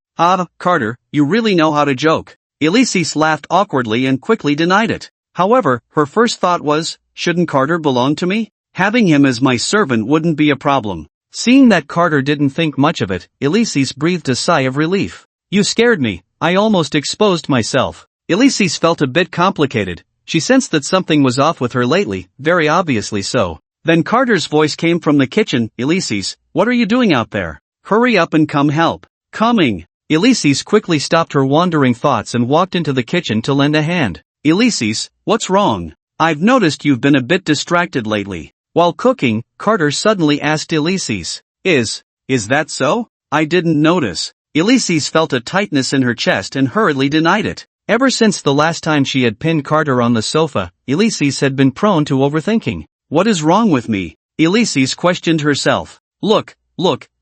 Carter, you really know how to joke." Alexis laughed awkwardly and quickly denied it. However, her first thought was, shouldn't Carter belong to me? Having him as my servant wouldn't be a problem. Seeing that Carter didn't think much of it, Alexis breathed a sigh of relief. "You scared me, I almost exposed myself." Alexis felt a bit complicated. She sensed that something was off with her lately, very obviously so. Then Carter's voice came from the kitchen. "Alexis, what are you doing out there? Hurry up and come help." "Coming." Alexis quickly stopped her wandering thoughts and walked into the kitchen to lend a hand. "Alexis, what's wrong? I've noticed you've been a bit distracted lately." While cooking, Carter suddenly asked Alexis, Is that so? I didn't notice." Alexis felt a tightness in her chest and hurriedly denied it. Ever since the last time she had pinned Carter on the sofa, Alexis had been prone to overthinking. "What is wrong with me?" Alexis questioned herself. Look,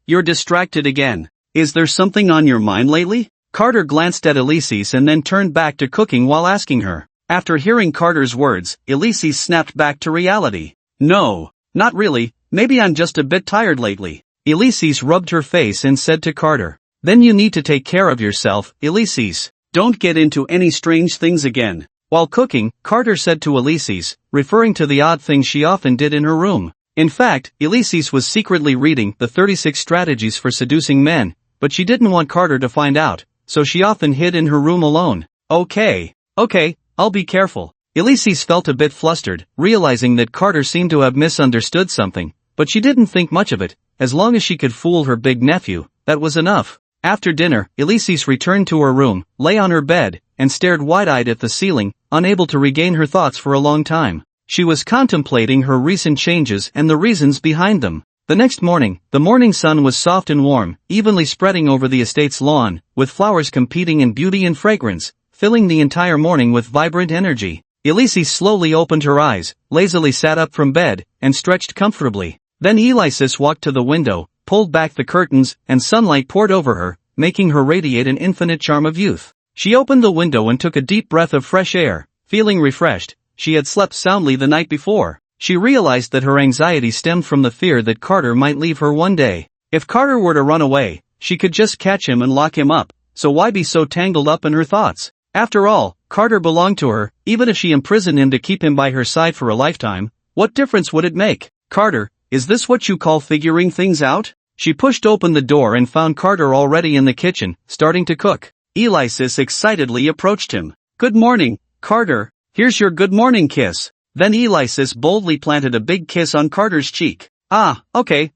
you're distracted again. Is there something on your mind lately?" Carter glanced at Alexis and then turned back to cooking while asking her. After hearing Carter's words, Alexis snapped back to reality. "No, not really, maybe I'm just a bit tired lately." Alexis rubbed her face and said to Carter, "Then you need to take care of yourself, Alexis. Don't get into any strange things again." While cooking, Carter said to Alexis, referring to the odd things she often did in her room. In fact, Alexis was secretly reading the 36 Strategies for Seducing Men, but she didn't want Carter to find out, so she often hid in her room alone. Okay, I'll be careful." Alexis felt a bit flustered, realizing that Carter seemed to have misunderstood something, but she didn't think much of it. As long as she could fool her big nephew, that was enough. After dinner, Alexis returned to her room, lay on her bed, and stared wide-eyed at the ceiling, unable to regain her thoughts for a long time. She was contemplating her recent changes and the reasons behind them. The next morning, the morning sun was soft and warm, evenly spreading over the estate's lawn, with flowers competing in beauty and fragrance, filling the entire morning with vibrant energy. Alexis slowly opened her eyes, lazily sat up from bed, and stretched comfortably. Then Alexis walked to the window, pulled back the curtains, and sunlight poured over her, making her radiate an infinite charm of youth. She opened the window and took a deep breath of fresh air, feeling refreshed. She had slept soundly the night before. She realized that her anxiety stemmed from the fear that Carter might leave her one day. If Carter were to run away, she could just catch him and lock him up, so why be so tangled up in her thoughts? After all, Carter belonged to her. Even if she imprisoned him to keep him by her side for a lifetime, what difference would it make? Carter, is this what you call figuring things out? She pushed open the door and found Carter already in the kitchen, starting to cook. Alexis excitedly approached him. Good morning, Carter. Here's your good morning kiss. Then Alexis boldly planted a big kiss on Carter's cheek. Ah, okay,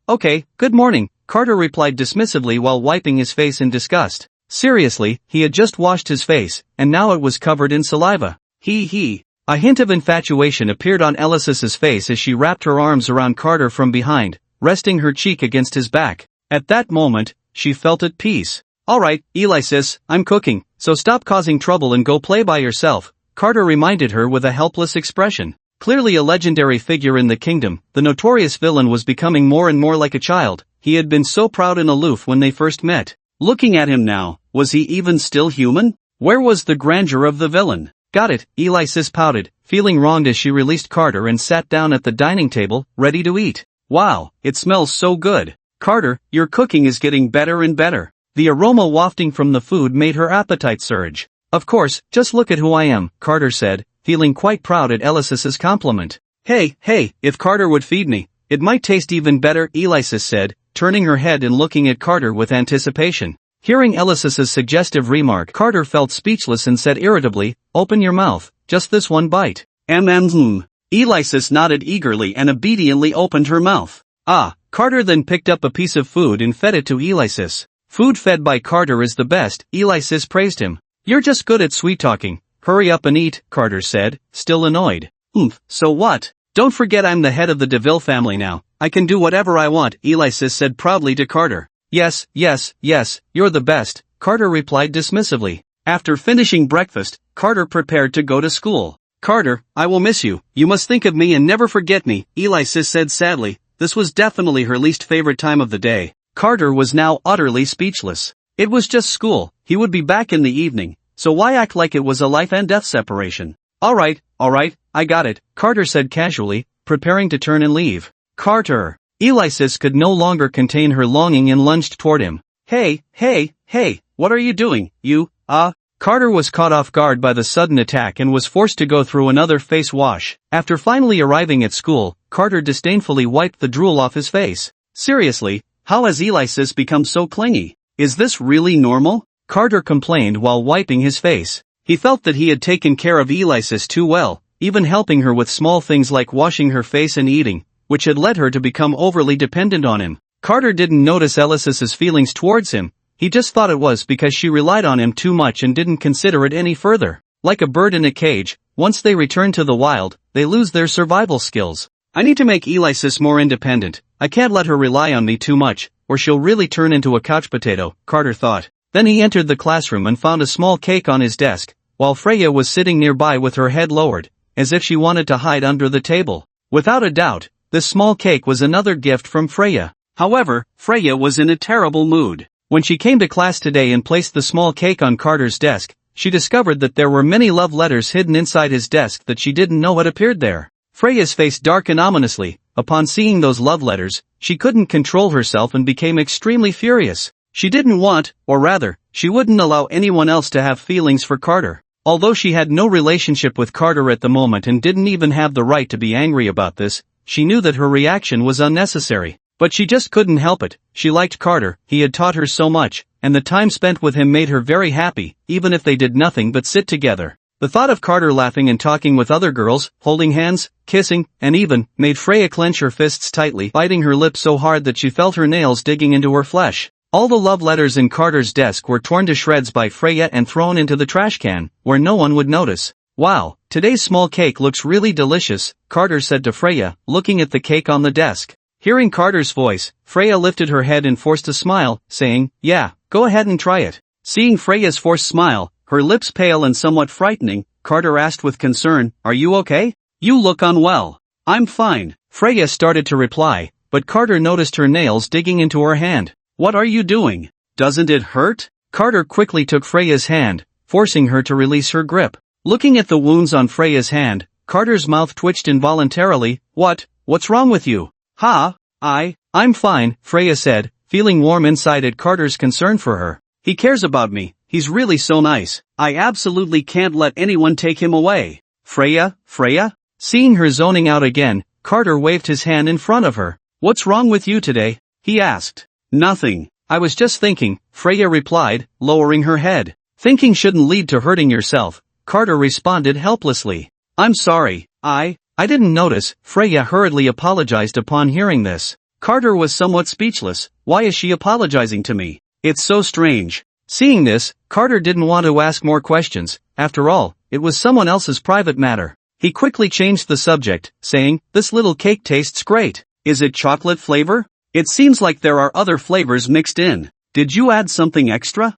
good morning, Carter replied dismissively while wiping his face in disgust. Seriously, he had just washed his face, and now it was covered in saliva. He. A hint of infatuation appeared on Alexis's face as she wrapped her arms around Carter from behind, resting her cheek against his back. At that moment, she felt at peace. Alright, Alexis, I'm cooking, so stop causing trouble and go play by yourself, Carter reminded her with a helpless expression. Clearly a legendary figure in the kingdom, the notorious villain was becoming more and more like a child. He had been so proud and aloof when they first met. Looking at him now, was he even still human? Where was the grandeur of the villain? Got it, Alexis pouted, feeling wronged as she released Carter and sat down at the dining table, ready to eat. Wow, it smells so good. Carter, your cooking is getting better and better. The aroma wafting from the food made her appetite surge. Of course, just look at who I am, Carter said, feeling quite proud at Alexis's compliment. Hey, if Carter would feed me, it might taste even better, Alexis said, turning her head and looking at Carter with anticipation. Hearing Alexis's suggestive remark, Carter felt speechless and said irritably, open your mouth, just this one bite. Alexis nodded eagerly and obediently opened her mouth. Carter then picked up a piece of food and fed it to Alexis. Food fed by Carter is the best, Alexis praised him. You're just good at sweet-talking. Hurry up and eat, Carter said, still annoyed. So what? Don't forget I'm the head of the DeVille family now. I can do whatever I want, Alexis said proudly to Carter. Yes, you're the best, Carter replied dismissively. After finishing breakfast, Carter prepared to go to school. Carter, I will miss you. You must think of me and never forget me, Alexis said sadly. This was definitely her least favorite time of the day. Carter was now utterly speechless. It was just school. He would be back in the evening, so why act like it was a life and death separation? Alright, I got it, Carter said casually, preparing to turn and leave. Carter! Alexis could no longer contain her longing and lunged toward him. Hey, what are you doing, you, Carter was caught off guard by the sudden attack and was forced to go through another face wash. After finally arriving at school, Carter disdainfully wiped the drool off his face. Seriously, how has Alexis become so clingy? Is this really normal? Carter complained while wiping his face. He felt that he had taken care of Alexis too well, even helping her with small things like washing her face and eating, which had led her to become overly dependent on him. Carter didn't notice Alexis's feelings towards him. He just thought it was because she relied on him too much and didn't consider it any further. Like a bird in a cage, once they return to the wild, they lose their survival skills. I need to make Alexis more independent. I can't let her rely on me too much, or she'll really turn into a couch potato, Carter thought. Then he entered the classroom and found a small cake on his desk, while Freya was sitting nearby with her head lowered, as if she wanted to hide under the table. Without a doubt, this small cake was another gift from Freya. However, Freya was in a terrible mood. When she came to class today and placed the small cake on Carter's desk, she discovered that there were many love letters hidden inside his desk that she didn't know had appeared there. Freya's face darkened ominously. Upon seeing those love letters, she couldn't control herself and became extremely furious. She didn't want, or rather, she wouldn't allow anyone else to have feelings for Carter. Although she had no relationship with Carter at the moment and didn't even have the right to be angry about this, she knew that her reaction was unnecessary. But she just couldn't help it. She liked Carter, he had taught her so much, and the time spent with him made her very happy, even if they did nothing but sit together. The thought of Carter laughing and talking with other girls, holding hands, kissing, and even, made Freya clench her fists tightly, biting her lips so hard that she felt her nails digging into her flesh. All the love letters in Carter's desk were torn to shreds by Freya and thrown into the trash can, where no one would notice. Wow, today's small cake looks really delicious, Carter said to Freya, looking at the cake on the desk. Hearing Carter's voice, Freya lifted her head and forced a smile, saying, yeah, go ahead and try it. Seeing Freya's forced smile, her lips pale and somewhat frightening, Carter asked with concern, are you okay? You look unwell. I'm fine, Freya started to reply, but Carter noticed her nails digging into her hand. What are you doing? Doesn't it hurt? Carter quickly took Freya's hand, forcing her to release her grip. Looking at the wounds on Freya's hand, Carter's mouth twitched involuntarily. What's wrong with you? I'm fine, Freya said, feeling warm inside at Carter's concern for her. He cares about me, he's really so nice. I absolutely can't let anyone take him away. Freya? Seeing her zoning out again, Carter waved his hand in front of her. What's wrong with you today? He asked. Nothing. I was just thinking, Freya replied, lowering her head. Thinking shouldn't lead to hurting yourself, Carter responded helplessly. I'm sorry, I didn't notice, Freya hurriedly apologized upon hearing this. Carter was somewhat speechless. Why is she apologizing to me? It's so strange. Seeing this, Carter didn't want to ask more questions. After all, it was someone else's private matter. He quickly changed the subject, saying, this little cake tastes great. Is it chocolate flavor? It seems like there are other flavors mixed in. Did you add something extra?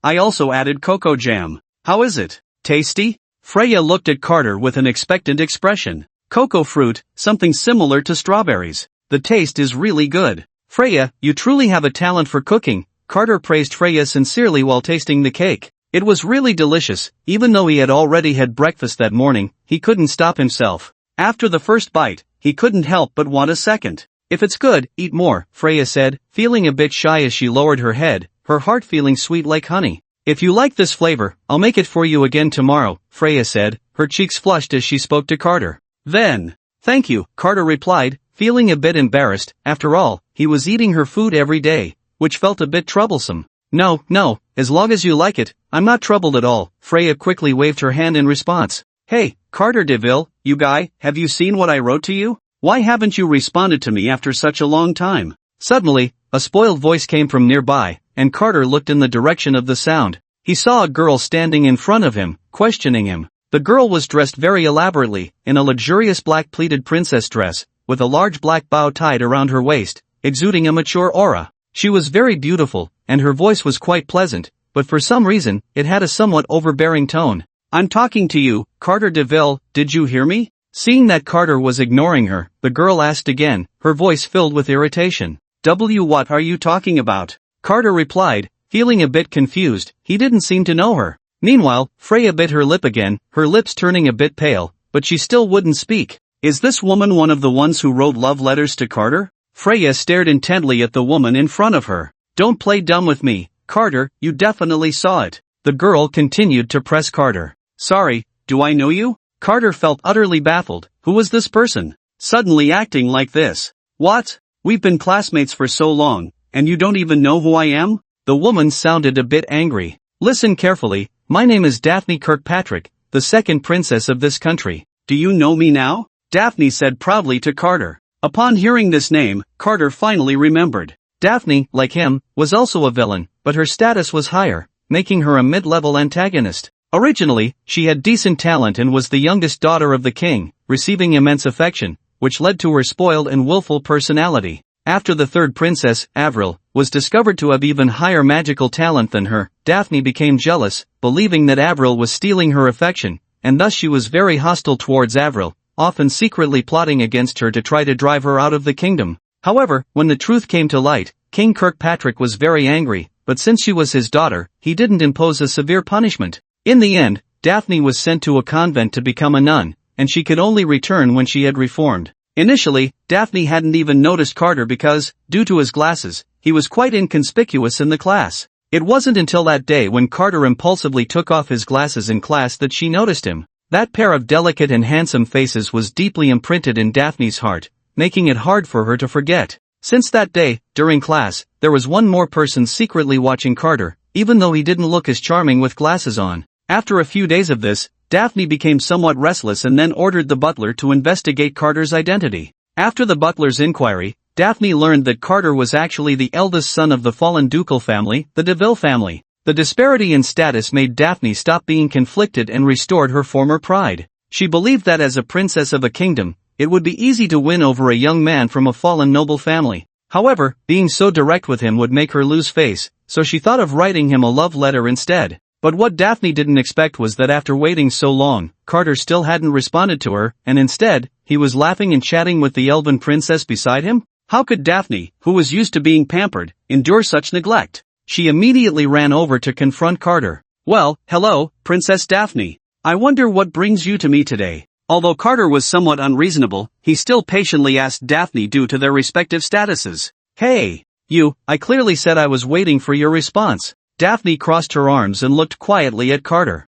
I also added cocoa jam. How is it? Tasty? Freya looked at Carter with an expectant expression. Cocoa fruit, something similar to strawberries. The taste is really good. Freya, you truly have a talent for cooking. Carter praised Freya sincerely while tasting the cake. It was really delicious. Even though he had already had breakfast that morning, he couldn't stop himself. After the first bite, he couldn't help but want a second. If it's good, eat more, Freya said, feeling a bit shy as she lowered her head, her heart feeling sweet like honey. If you like this flavor, I'll make it for you again tomorrow, Freya said, her cheeks flushed as she spoke to Carter. Then, thank you, Carter replied, feeling a bit embarrassed. After all, he was eating her food every day, which felt a bit troublesome. No, as long as you like it, I'm not troubled at all, Freya quickly waved her hand in response. Hey, Carter DeVille, you guy, have you seen what I wrote to you? Why haven't you responded to me after such a long time? Suddenly, a spoiled voice came from nearby, and Carter looked in the direction of the sound. He saw a girl standing in front of him, questioning him. The girl was dressed very elaborately, in a luxurious black pleated princess dress, with a large black bow tied around her waist, exuding a mature aura. She was very beautiful, and her voice was quite pleasant, but for some reason, it had a somewhat overbearing tone. I'm talking to you, Carter DeVille, did you hear me? Seeing that Carter was ignoring her, the girl asked again, her voice filled with irritation. What are you talking about? Carter replied, feeling a bit confused. He didn't seem to know her. Meanwhile, Freya bit her lip again, her lips turning a bit pale, but she still wouldn't speak. Is this woman one of the ones who wrote love letters to Carter? Freya stared intently at the woman in front of her. Don't play dumb with me, Carter, you definitely saw it. The girl continued to press Carter. Sorry, do I know you? Carter felt utterly baffled. Who was this person? Suddenly acting like this. What? We've been classmates for so long, and you don't even know who I am? The woman sounded a bit angry. Listen carefully, my name is Daphne Kirkpatrick, the second princess of this country. Do you know me now? Daphne said proudly to Carter. Upon hearing this name, Carter finally remembered. Daphne, like him, was also a villain, but her status was higher, making her a mid-level antagonist. Originally, she had decent talent and was the youngest daughter of the king, receiving immense affection, which led to her spoiled and willful personality. After the third princess, Avril, was discovered to have even higher magical talent than her, Daphne became jealous, believing that Avril was stealing her affection, and thus she was very hostile towards Avril, often secretly plotting against her to try to drive her out of the kingdom. However, when the truth came to light, King Kirkpatrick was very angry, but since she was his daughter, he didn't impose a severe punishment. In the end, Daphne was sent to a convent to become a nun, and she could only return when she had reformed. Initially, Daphne hadn't even noticed Carter because, due to his glasses, he was quite inconspicuous in the class. It wasn't until that day when Carter impulsively took off his glasses in class that she noticed him. That pair of delicate and handsome faces was deeply imprinted in Daphne's heart, making it hard for her to forget. Since that day, during class, there was one more person secretly watching Carter, even though he didn't look as charming with glasses on. After a few days of this, Daphne became somewhat restless and then ordered the butler to investigate Carter's identity. After the butler's inquiry, Daphne learned that Carter was actually the eldest son of the fallen ducal family, the DeVille family. The disparity in status made Daphne stop being conflicted and restored her former pride. She believed that as a princess of a kingdom, it would be easy to win over a young man from a fallen noble family. However, being so direct with him would make her lose face, so she thought of writing him a love letter instead. But what Daphne didn't expect was that after waiting so long, Carter still hadn't responded to her, and instead, he was laughing and chatting with the elven princess beside him? How could Daphne, who was used to being pampered, endure such neglect? She immediately ran over to confront Carter. Well, hello, Princess Daphne. I wonder what brings you to me today. Although Carter was somewhat unreasonable, he still patiently asked Daphne due to their respective statuses. Hey, you, I clearly said I was waiting for your response. Daphne crossed her arms and looked quietly at Carter.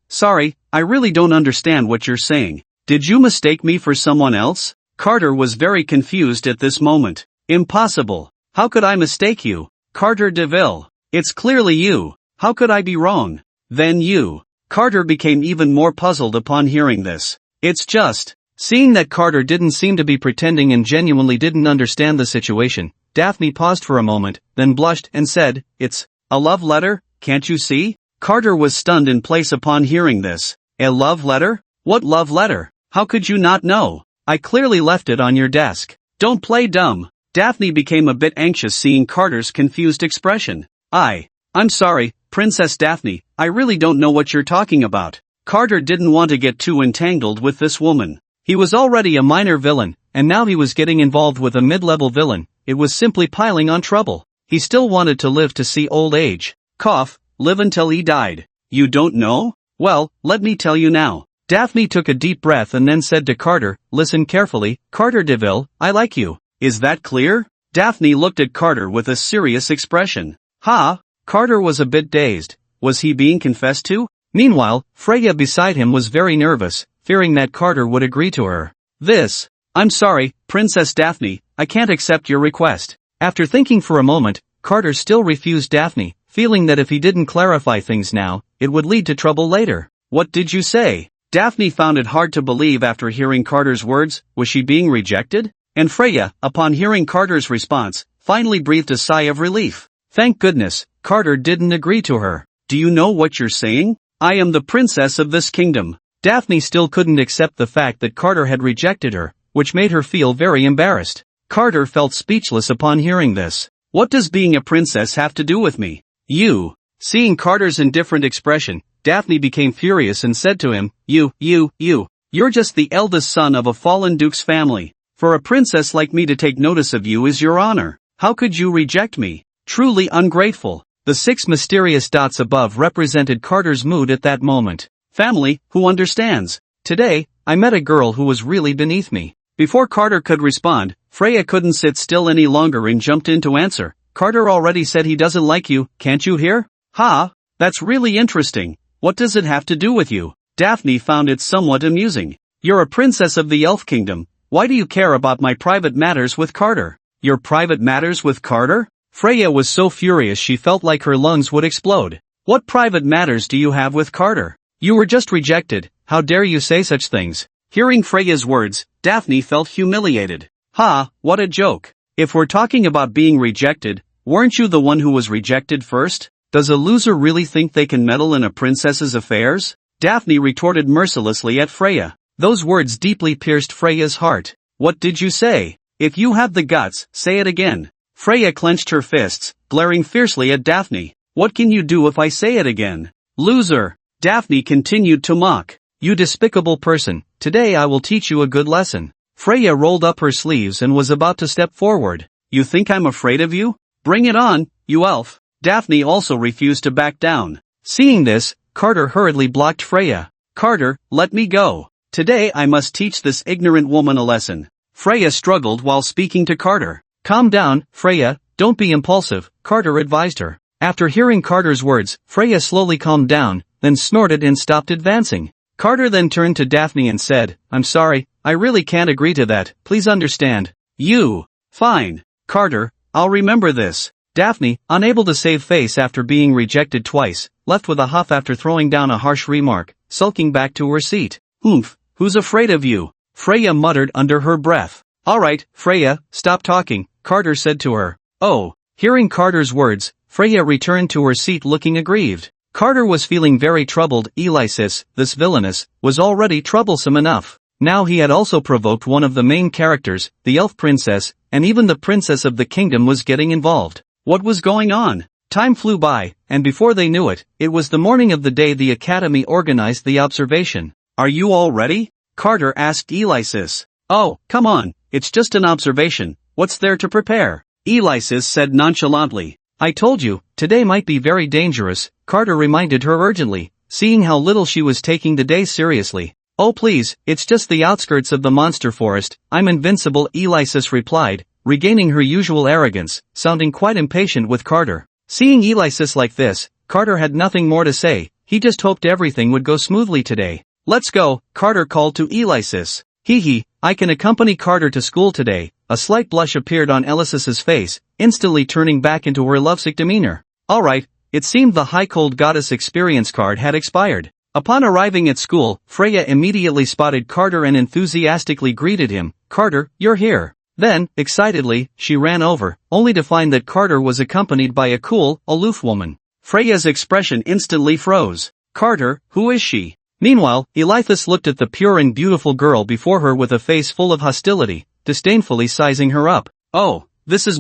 Sorry, I really don't understand what you're saying. Did you mistake me for someone else? Carter was very confused at this moment. Impossible. How could I mistake you? Carter DeVille. It's clearly you. How could I be wrong? Then you. Carter became even more puzzled upon hearing this. It's just. Seeing that Carter didn't seem to be pretending and genuinely didn't understand the situation, Daphne paused for a moment, then blushed and said, "It's a love letter, can't you see?" Carter was stunned in place upon hearing this. A love letter? What love letter? How could you not know? I clearly left it on your desk. Don't play dumb. Daphne became a bit anxious seeing Carter's confused expression. I'm sorry, Princess Daphne, I really don't know what you're talking about. Carter didn't want to get too entangled with this woman. He was already a minor villain, and now he was getting involved with a mid-level villain. It was simply piling on trouble. He still wanted to live to see old age. Live until he died. You don't know? Well, let me tell you now. Daphne took a deep breath and then said to Carter, "Listen carefully, Carter DeVille, I like you. Is that clear?" Daphne looked at Carter with a serious expression. Carter was a bit dazed. Was he being confessed to? Meanwhile, Freya beside him was very nervous, fearing that Carter would agree to her. I'm sorry, Princess Daphne, I can't accept your request. After thinking for a moment, Carter still refused Daphne, feeling that if he didn't clarify things now, it would lead to trouble later. What did you say? Daphne found it hard to believe after hearing Carter's words. Was she being rejected? And Freya, upon hearing Carter's response, finally breathed a sigh of relief. Thank goodness, Carter didn't agree to her. Do you know what you're saying? I am the princess of this kingdom. Daphne still couldn't accept the fact that Carter had rejected her, which made her feel very embarrassed. Carter felt speechless upon hearing this. What does being a princess have to do with me? You. Seeing Carter's indifferent expression, Daphne became furious and said to him, You're just the eldest son of a fallen duke's family. For a princess like me to take notice of you is your honor. How could you reject me? Truly ungrateful. The 6 mysterious dots above represented Carter's mood at that moment. Family, who understands? Today, I met a girl who was really beneath me. Before Carter could respond, Freya couldn't sit still any longer and jumped in to answer. Carter already said he doesn't like you, can't you hear? That's really interesting. What does it have to do with you? Daphne found it somewhat amusing. You're a princess of the Elf Kingdom. Why do you care about my private matters with Carter? Your private matters with Carter? Freya was so furious she felt like her lungs would explode. What private matters do you have with Carter? You were just rejected. How dare you say such things? Hearing Freya's words, Daphne felt humiliated. What a joke. If we're talking about being rejected, weren't you the one who was rejected first? Does a loser really think they can meddle in a princess's affairs? Daphne retorted mercilessly at Freya. Those words deeply pierced Freya's heart. What did you say? If you have the guts, say it again. Freya clenched her fists, glaring fiercely at Daphne. What can you do if I say it again? Loser. Daphne continued to mock. You despicable person, today I will teach you a good lesson. Freya rolled up her sleeves and was about to step forward. You think I'm afraid of you? Bring it on, you elf. Daphne also refused to back down. Seeing this, Carter hurriedly blocked Freya. Carter, let me go. Today I must teach this ignorant woman a lesson. Freya struggled while speaking to Carter. Calm down, Freya, don't be impulsive, Carter advised her. After hearing Carter's words, Freya slowly calmed down, then snorted and stopped advancing. Carter then turned to Daphne and said, I'm sorry, I really can't agree to that, please understand. You. Fine. Carter, I'll remember this. Daphne, unable to save face after being rejected twice, left with a huff after throwing down a harsh remark, sulking back to her seat. Who's afraid of you? Freya muttered under her breath. Alright, Freya, stop talking, Carter said to her. Oh. Hearing Carter's words, Freya returned to her seat looking aggrieved. Carter was feeling very troubled. Alexis, this villainess, was already troublesome enough. Now he had also provoked one of the main characters, the elf princess, and even the princess of the kingdom was getting involved. What was going on? Time flew by, and before they knew it, it was the morning of the day the academy organized the observation. Are you all ready? Carter asked Alexis. Oh, come on, it's just an observation, what's there to prepare? Alexis said nonchalantly. I told you, today might be very dangerous, Carter reminded her urgently, seeing how little she was taking the day seriously. Oh please, it's just the outskirts of the monster forest, I'm invincible, Alexis replied, regaining her usual arrogance, sounding quite impatient with Carter. Seeing Alexis like this, Carter had nothing more to say. He just hoped everything would go smoothly today. Let's go, Carter called to Alexis. Hee, I can accompany Carter to school today. A slight blush appeared on Alexis's face, instantly turning back into her lovesick demeanor. Alright, it seemed the High Cold Goddess experience card had expired. Upon arriving at school, Freya immediately spotted Carter and enthusiastically greeted him. Carter, you're here. Then, excitedly, she ran over, only to find that Carter was accompanied by a cool, aloof woman. Freya's expression instantly froze. Carter, who is she? Meanwhile, Alexis looked at the pure and beautiful girl before her with a face full of hostility, disdainfully sizing her up. Oh, this is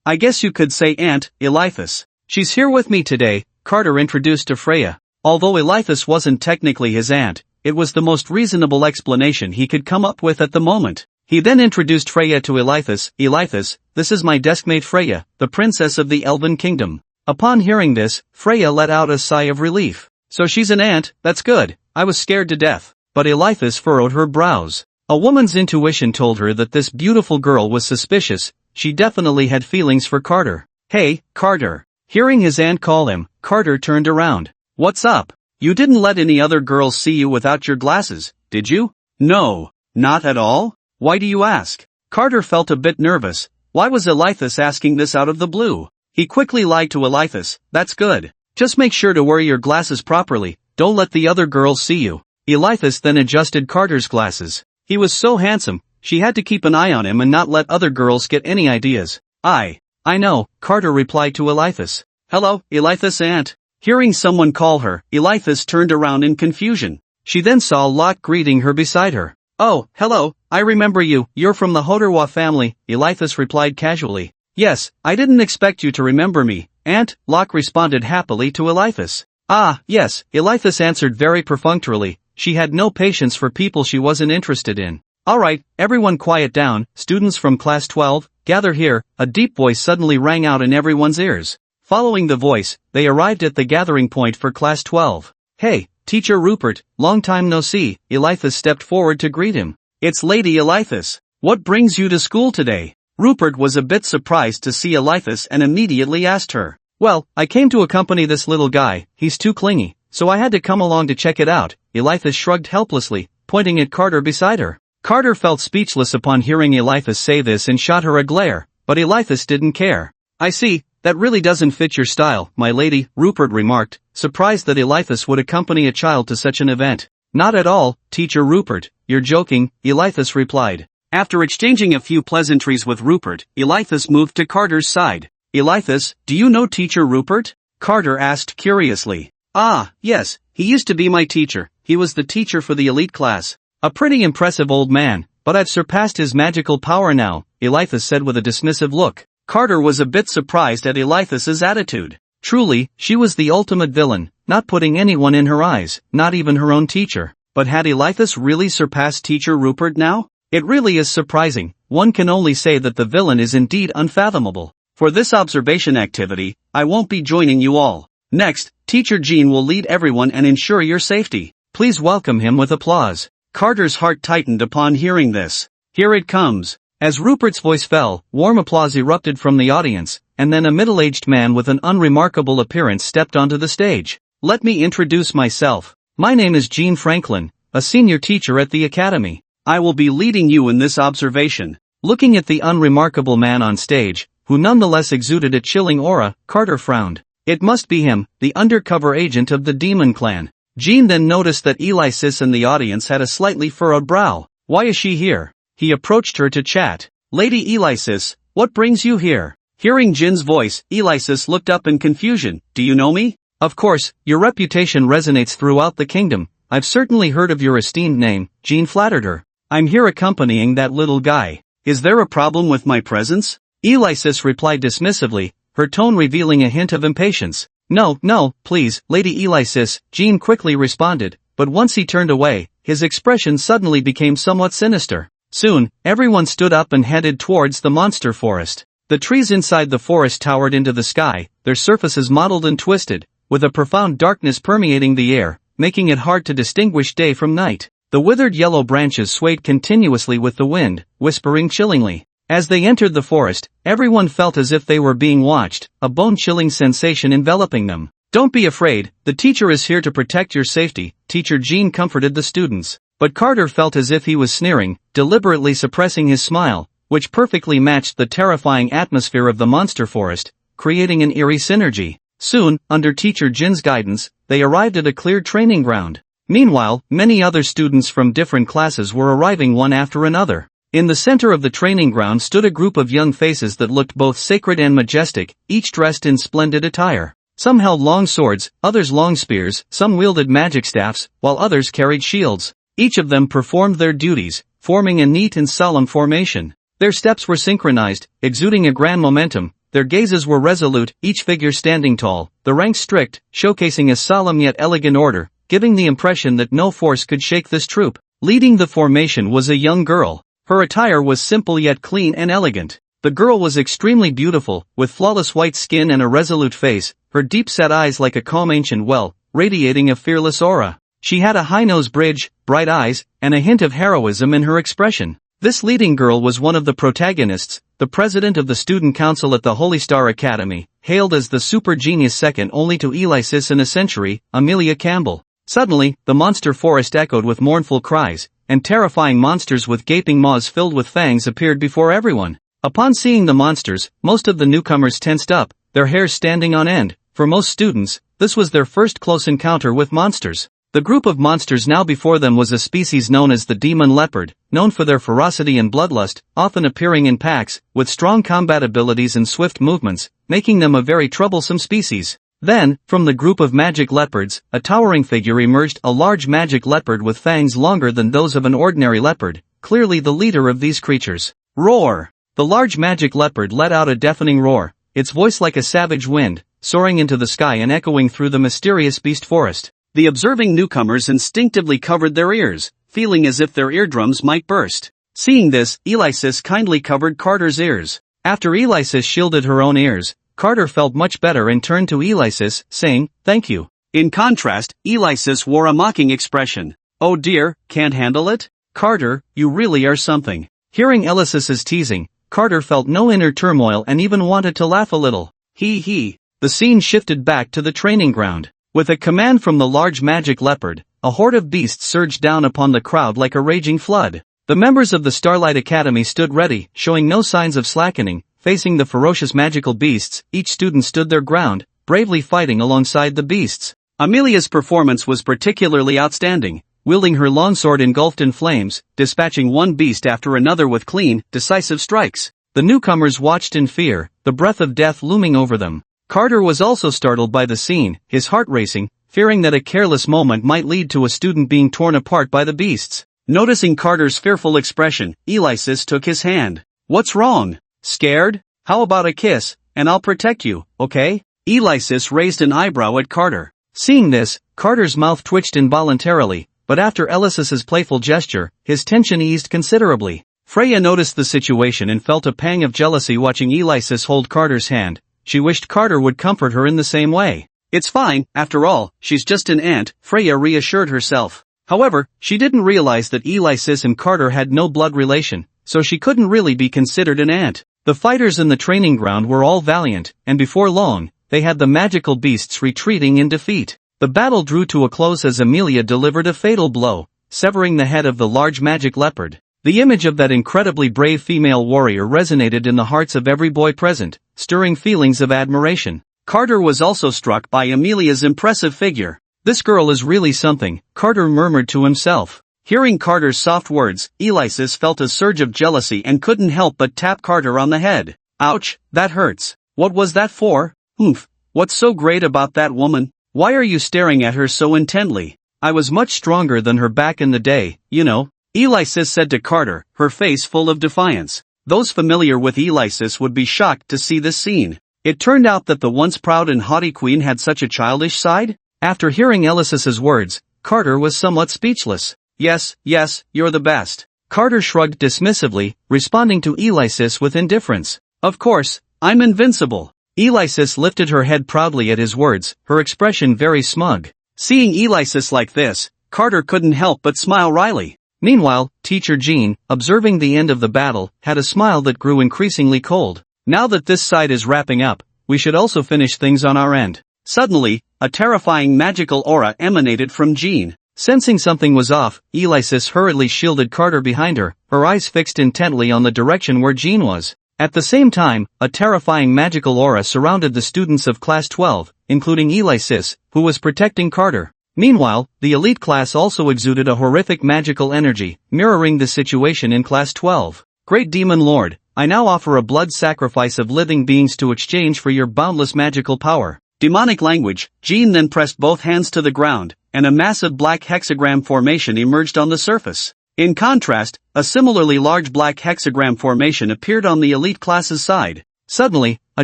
I guess you could say Aunt, Alexis. She's here with me today, Carter introduced to Freya. Although Alexis wasn't technically his aunt, it was the most reasonable explanation he could come up with at the moment. He then introduced Freya to Alexis. Alexis, this is my deskmate Freya, the princess of the Elven Kingdom. Upon hearing this, Freya let out a sigh of relief. So she's an aunt, that's good, I was scared to death. But Alexis furrowed her brows. A woman's intuition told her that this beautiful girl was suspicious. She definitely had feelings for Carter. Hey, Carter. Hearing his aunt call him, Carter turned around. What's up? You didn't let any other girls see you without your glasses, did you? No, not at all. Why do you ask? Carter felt a bit nervous. Why was Alexis asking this out of the blue? He quickly lied to Alexis. That's good. Just make sure to wear your glasses properly, don't let the other girls see you. Alexis then adjusted Carter's glasses. He was so handsome, she had to keep an eye on him and not let other girls get any ideas. I know, Carter replied to Alexis. Hello, Alexis aunt. Hearing someone call her, Alexis turned around in confusion. She then saw Locke greeting her beside her. Oh, hello, I remember you, you're from the Hoderwa family, Alexis replied casually. Yes, I didn't expect you to remember me, aunt, Locke responded happily to Alexis. Ah, yes, Alexis answered very perfunctorily. She had no patience for people she wasn't interested in. Alright, everyone quiet down, students from class 12, gather here, a deep voice suddenly rang out in everyone's ears. Following the voice, they arrived at the gathering point for class 12. Hey, Teacher Rupert, long time no see, Alexis stepped forward to greet him. It's Lady Alexis. What brings you to school today? Rupert was a bit surprised to see Alexis and immediately asked her. Well, I came to accompany this little guy, he's too clingy, so I had to come along to check it out. Alexis shrugged helplessly, pointing at Carter beside her. Carter felt speechless upon hearing Alexis say this and shot her a glare, but Alexis didn't care. I see. That really doesn't fit your style, my lady, Rupert remarked, surprised that Alexis would accompany a child to such an event. Not at all, Teacher Rupert, you're joking, Alexis replied. After exchanging a few pleasantries with Rupert, Alexis moved to Carter's side. Alexis, do you know Teacher Rupert? Carter asked curiously. Ah, yes, he used to be my teacher, he was the teacher for the elite class. A pretty impressive old man, but I've surpassed his magical power now, Alexis said with a dismissive look. Carter was a bit surprised at Alexis's attitude. Truly, she was the ultimate villain, not putting anyone in her eyes, not even her own teacher. But had Alexis really surpassed Teacher Rupert now? It really is surprising. One can only say that the villain is indeed unfathomable. For this observation activity, I won't be joining you all. Next, Teacher Jean will lead everyone and ensure your safety. Please welcome him with applause. Carter's heart tightened upon hearing this. Here it comes. As Rupert's voice fell, warm applause erupted from the audience, and then a middle-aged man with an unremarkable appearance stepped onto the stage. Let me introduce myself. My name is Jean Franklin, a senior teacher at the academy. I will be leading you in this observation. Looking at the unremarkable man on stage, who nonetheless exuded a chilling aura, Carter frowned. It must be him, the undercover agent of the Demon Clan. Jean then noticed that Alexis in the audience had a slightly furrowed brow. Why is she here? He approached her to chat. Lady Alexis, what brings you here? Hearing Jin's voice, Alexis looked up in confusion. Do you know me? Of course, your reputation resonates throughout the kingdom. I've certainly heard of your esteemed name, Jean flattered her. I'm here accompanying that little guy. Is there a problem with my presence? Alexis replied dismissively, her tone revealing a hint of impatience. No, please, Lady Alexis, Jean quickly responded, but once he turned away, his expression suddenly became somewhat sinister. Soon, everyone stood up and headed towards the monster forest. The trees inside the forest towered into the sky, their surfaces mottled and twisted, with a profound darkness permeating the air, making it hard to distinguish day from night. The withered yellow branches swayed continuously with the wind, whispering chillingly. As they entered the forest, everyone felt as if they were being watched, a bone-chilling sensation enveloping them. "Don't be afraid, the teacher is here to protect your safety," Teacher Jean comforted the students. But Carter felt as if he was sneering, deliberately suppressing his smile, which perfectly matched the terrifying atmosphere of the monster forest, creating an eerie synergy. Soon, under Teacher Jin's guidance, they arrived at a cleared training ground. Meanwhile, many other students from different classes were arriving one after another. In the center of the training ground stood a group of young faces that looked both sacred and majestic, each dressed in splendid attire. Some held long swords, others long spears, some wielded magic staffs, while others carried shields. Each of them performed their duties, forming a neat and solemn formation. Their steps were synchronized, exuding a grand momentum. Their gazes were resolute, each figure standing tall, the ranks strict, showcasing a solemn yet elegant order, giving the impression that no force could shake this troop. Leading the formation was a young girl. Her attire was simple yet clean and elegant. The girl was extremely beautiful, with flawless white skin and a resolute face, her deep-set eyes like a calm ancient well, radiating a fearless aura. She had a high nose bridge, bright eyes, and a hint of heroism in her expression. This leading girl was one of the protagonists, the president of the student council at the Holy Star Academy, hailed as the super genius second only to Alexis in a century, Amelia Campbell. Suddenly, the monster forest echoed with mournful cries, and terrifying monsters with gaping maws filled with fangs appeared before everyone. Upon seeing the monsters, most of the newcomers tensed up, their hair standing on end. For most students, this was their first close encounter with monsters. The group of monsters now before them was a species known as the demon leopard, known for their ferocity and bloodlust, often appearing in packs, with strong combat abilities and swift movements, making them a very troublesome species. Then, from the group of magic leopards, a towering figure emerged, a large magic leopard with fangs longer than those of an ordinary leopard, clearly the leader of these creatures. Roar! The large magic leopard let out a deafening roar, its voice like a savage wind, soaring into the sky and echoing through the mysterious beast forest. The observing newcomers instinctively covered their ears, feeling as if their eardrums might burst. Seeing this, Alexis kindly covered Carter's ears. After Alexis shielded her own ears, Carter felt much better and turned to Alexis, saying, "Thank you." In contrast, Alexis wore a mocking expression. "Oh dear, can't handle it? Carter, you really are something." Hearing Alexis's teasing, Carter felt no inner turmoil and even wanted to laugh a little. He. The scene shifted back to the training ground. With a command from the large magic leopard, a horde of beasts surged down upon the crowd like a raging flood. The members of the Starlight Academy stood ready, showing no signs of slackening. Facing the ferocious magical beasts, each student stood their ground, bravely fighting alongside the beasts. Amelia's performance was particularly outstanding, wielding her longsword engulfed in flames, dispatching one beast after another with clean, decisive strikes. The newcomers watched in fear, the breath of death looming over them. Carter was also startled by the scene, his heart racing, fearing that a careless moment might lead to a student being torn apart by the beasts. Noticing Carter's fearful expression, Alexis took his hand. "What's wrong? Scared? How about a kiss, and I'll protect you, okay?" Alexis raised an eyebrow at Carter. Seeing this, Carter's mouth twitched involuntarily, but after Alexis's playful gesture, his tension eased considerably. Freya noticed the situation and felt a pang of jealousy watching Alexis hold Carter's hand. She wished Carter would comfort her in the same way. "It's fine, after all, she's just an ant," Freya reassured herself. However, she didn't realize that Alexis and Carter had no blood relation, so she couldn't really be considered an ant. The fighters in the training ground were all valiant, and before long, they had the magical beasts retreating in defeat. The battle drew to a close as Amelia delivered a fatal blow, severing the head of the large magic leopard. The image of that incredibly brave female warrior resonated in the hearts of every boy present, stirring feelings of admiration. Carter was also struck by Amelia's impressive figure. "This girl is really something," Carter murmured to himself. Hearing Carter's soft words, Alexis felt a surge of jealousy and couldn't help but tap Carter on the head. "Ouch, that hurts. What was that for? Oomph, what's so great about that woman? Why are you staring at her so intently? I was much stronger than her back in the day, you know," Alexis said to Carter, her face full of defiance. Those familiar with Alexis would be shocked to see this scene. It turned out that the once proud and haughty queen had such a childish side? After hearing Alexis's words, Carter was somewhat speechless. Yes, you're the best." Carter shrugged dismissively, responding to Alexis with indifference. "Of course, I'm invincible." Alexis lifted her head proudly at his words, her expression very smug. Seeing Alexis like this, Carter couldn't help but smile wryly. Meanwhile, Teacher Jean, observing the end of the battle, had a smile that grew increasingly cold. Now that this side is wrapping up, we should also finish things on our end. Suddenly, a terrifying magical aura emanated from Jean. Sensing something was off, Alexis hurriedly shielded Carter behind her, her eyes fixed intently on the direction where Jean was. At the same time, a terrifying magical aura surrounded the students of Class 12, including Alexis, who was protecting Carter. Meanwhile, the elite class also exuded a horrific magical energy, mirroring the situation in Class 12. Great Demon Lord, I now offer a blood sacrifice of living beings to exchange for your boundless magical power. Demonic language. Jean then pressed both hands to the ground, and a massive black hexagram formation emerged on the surface. In contrast, a similarly large black hexagram formation appeared on the elite class's side. Suddenly, a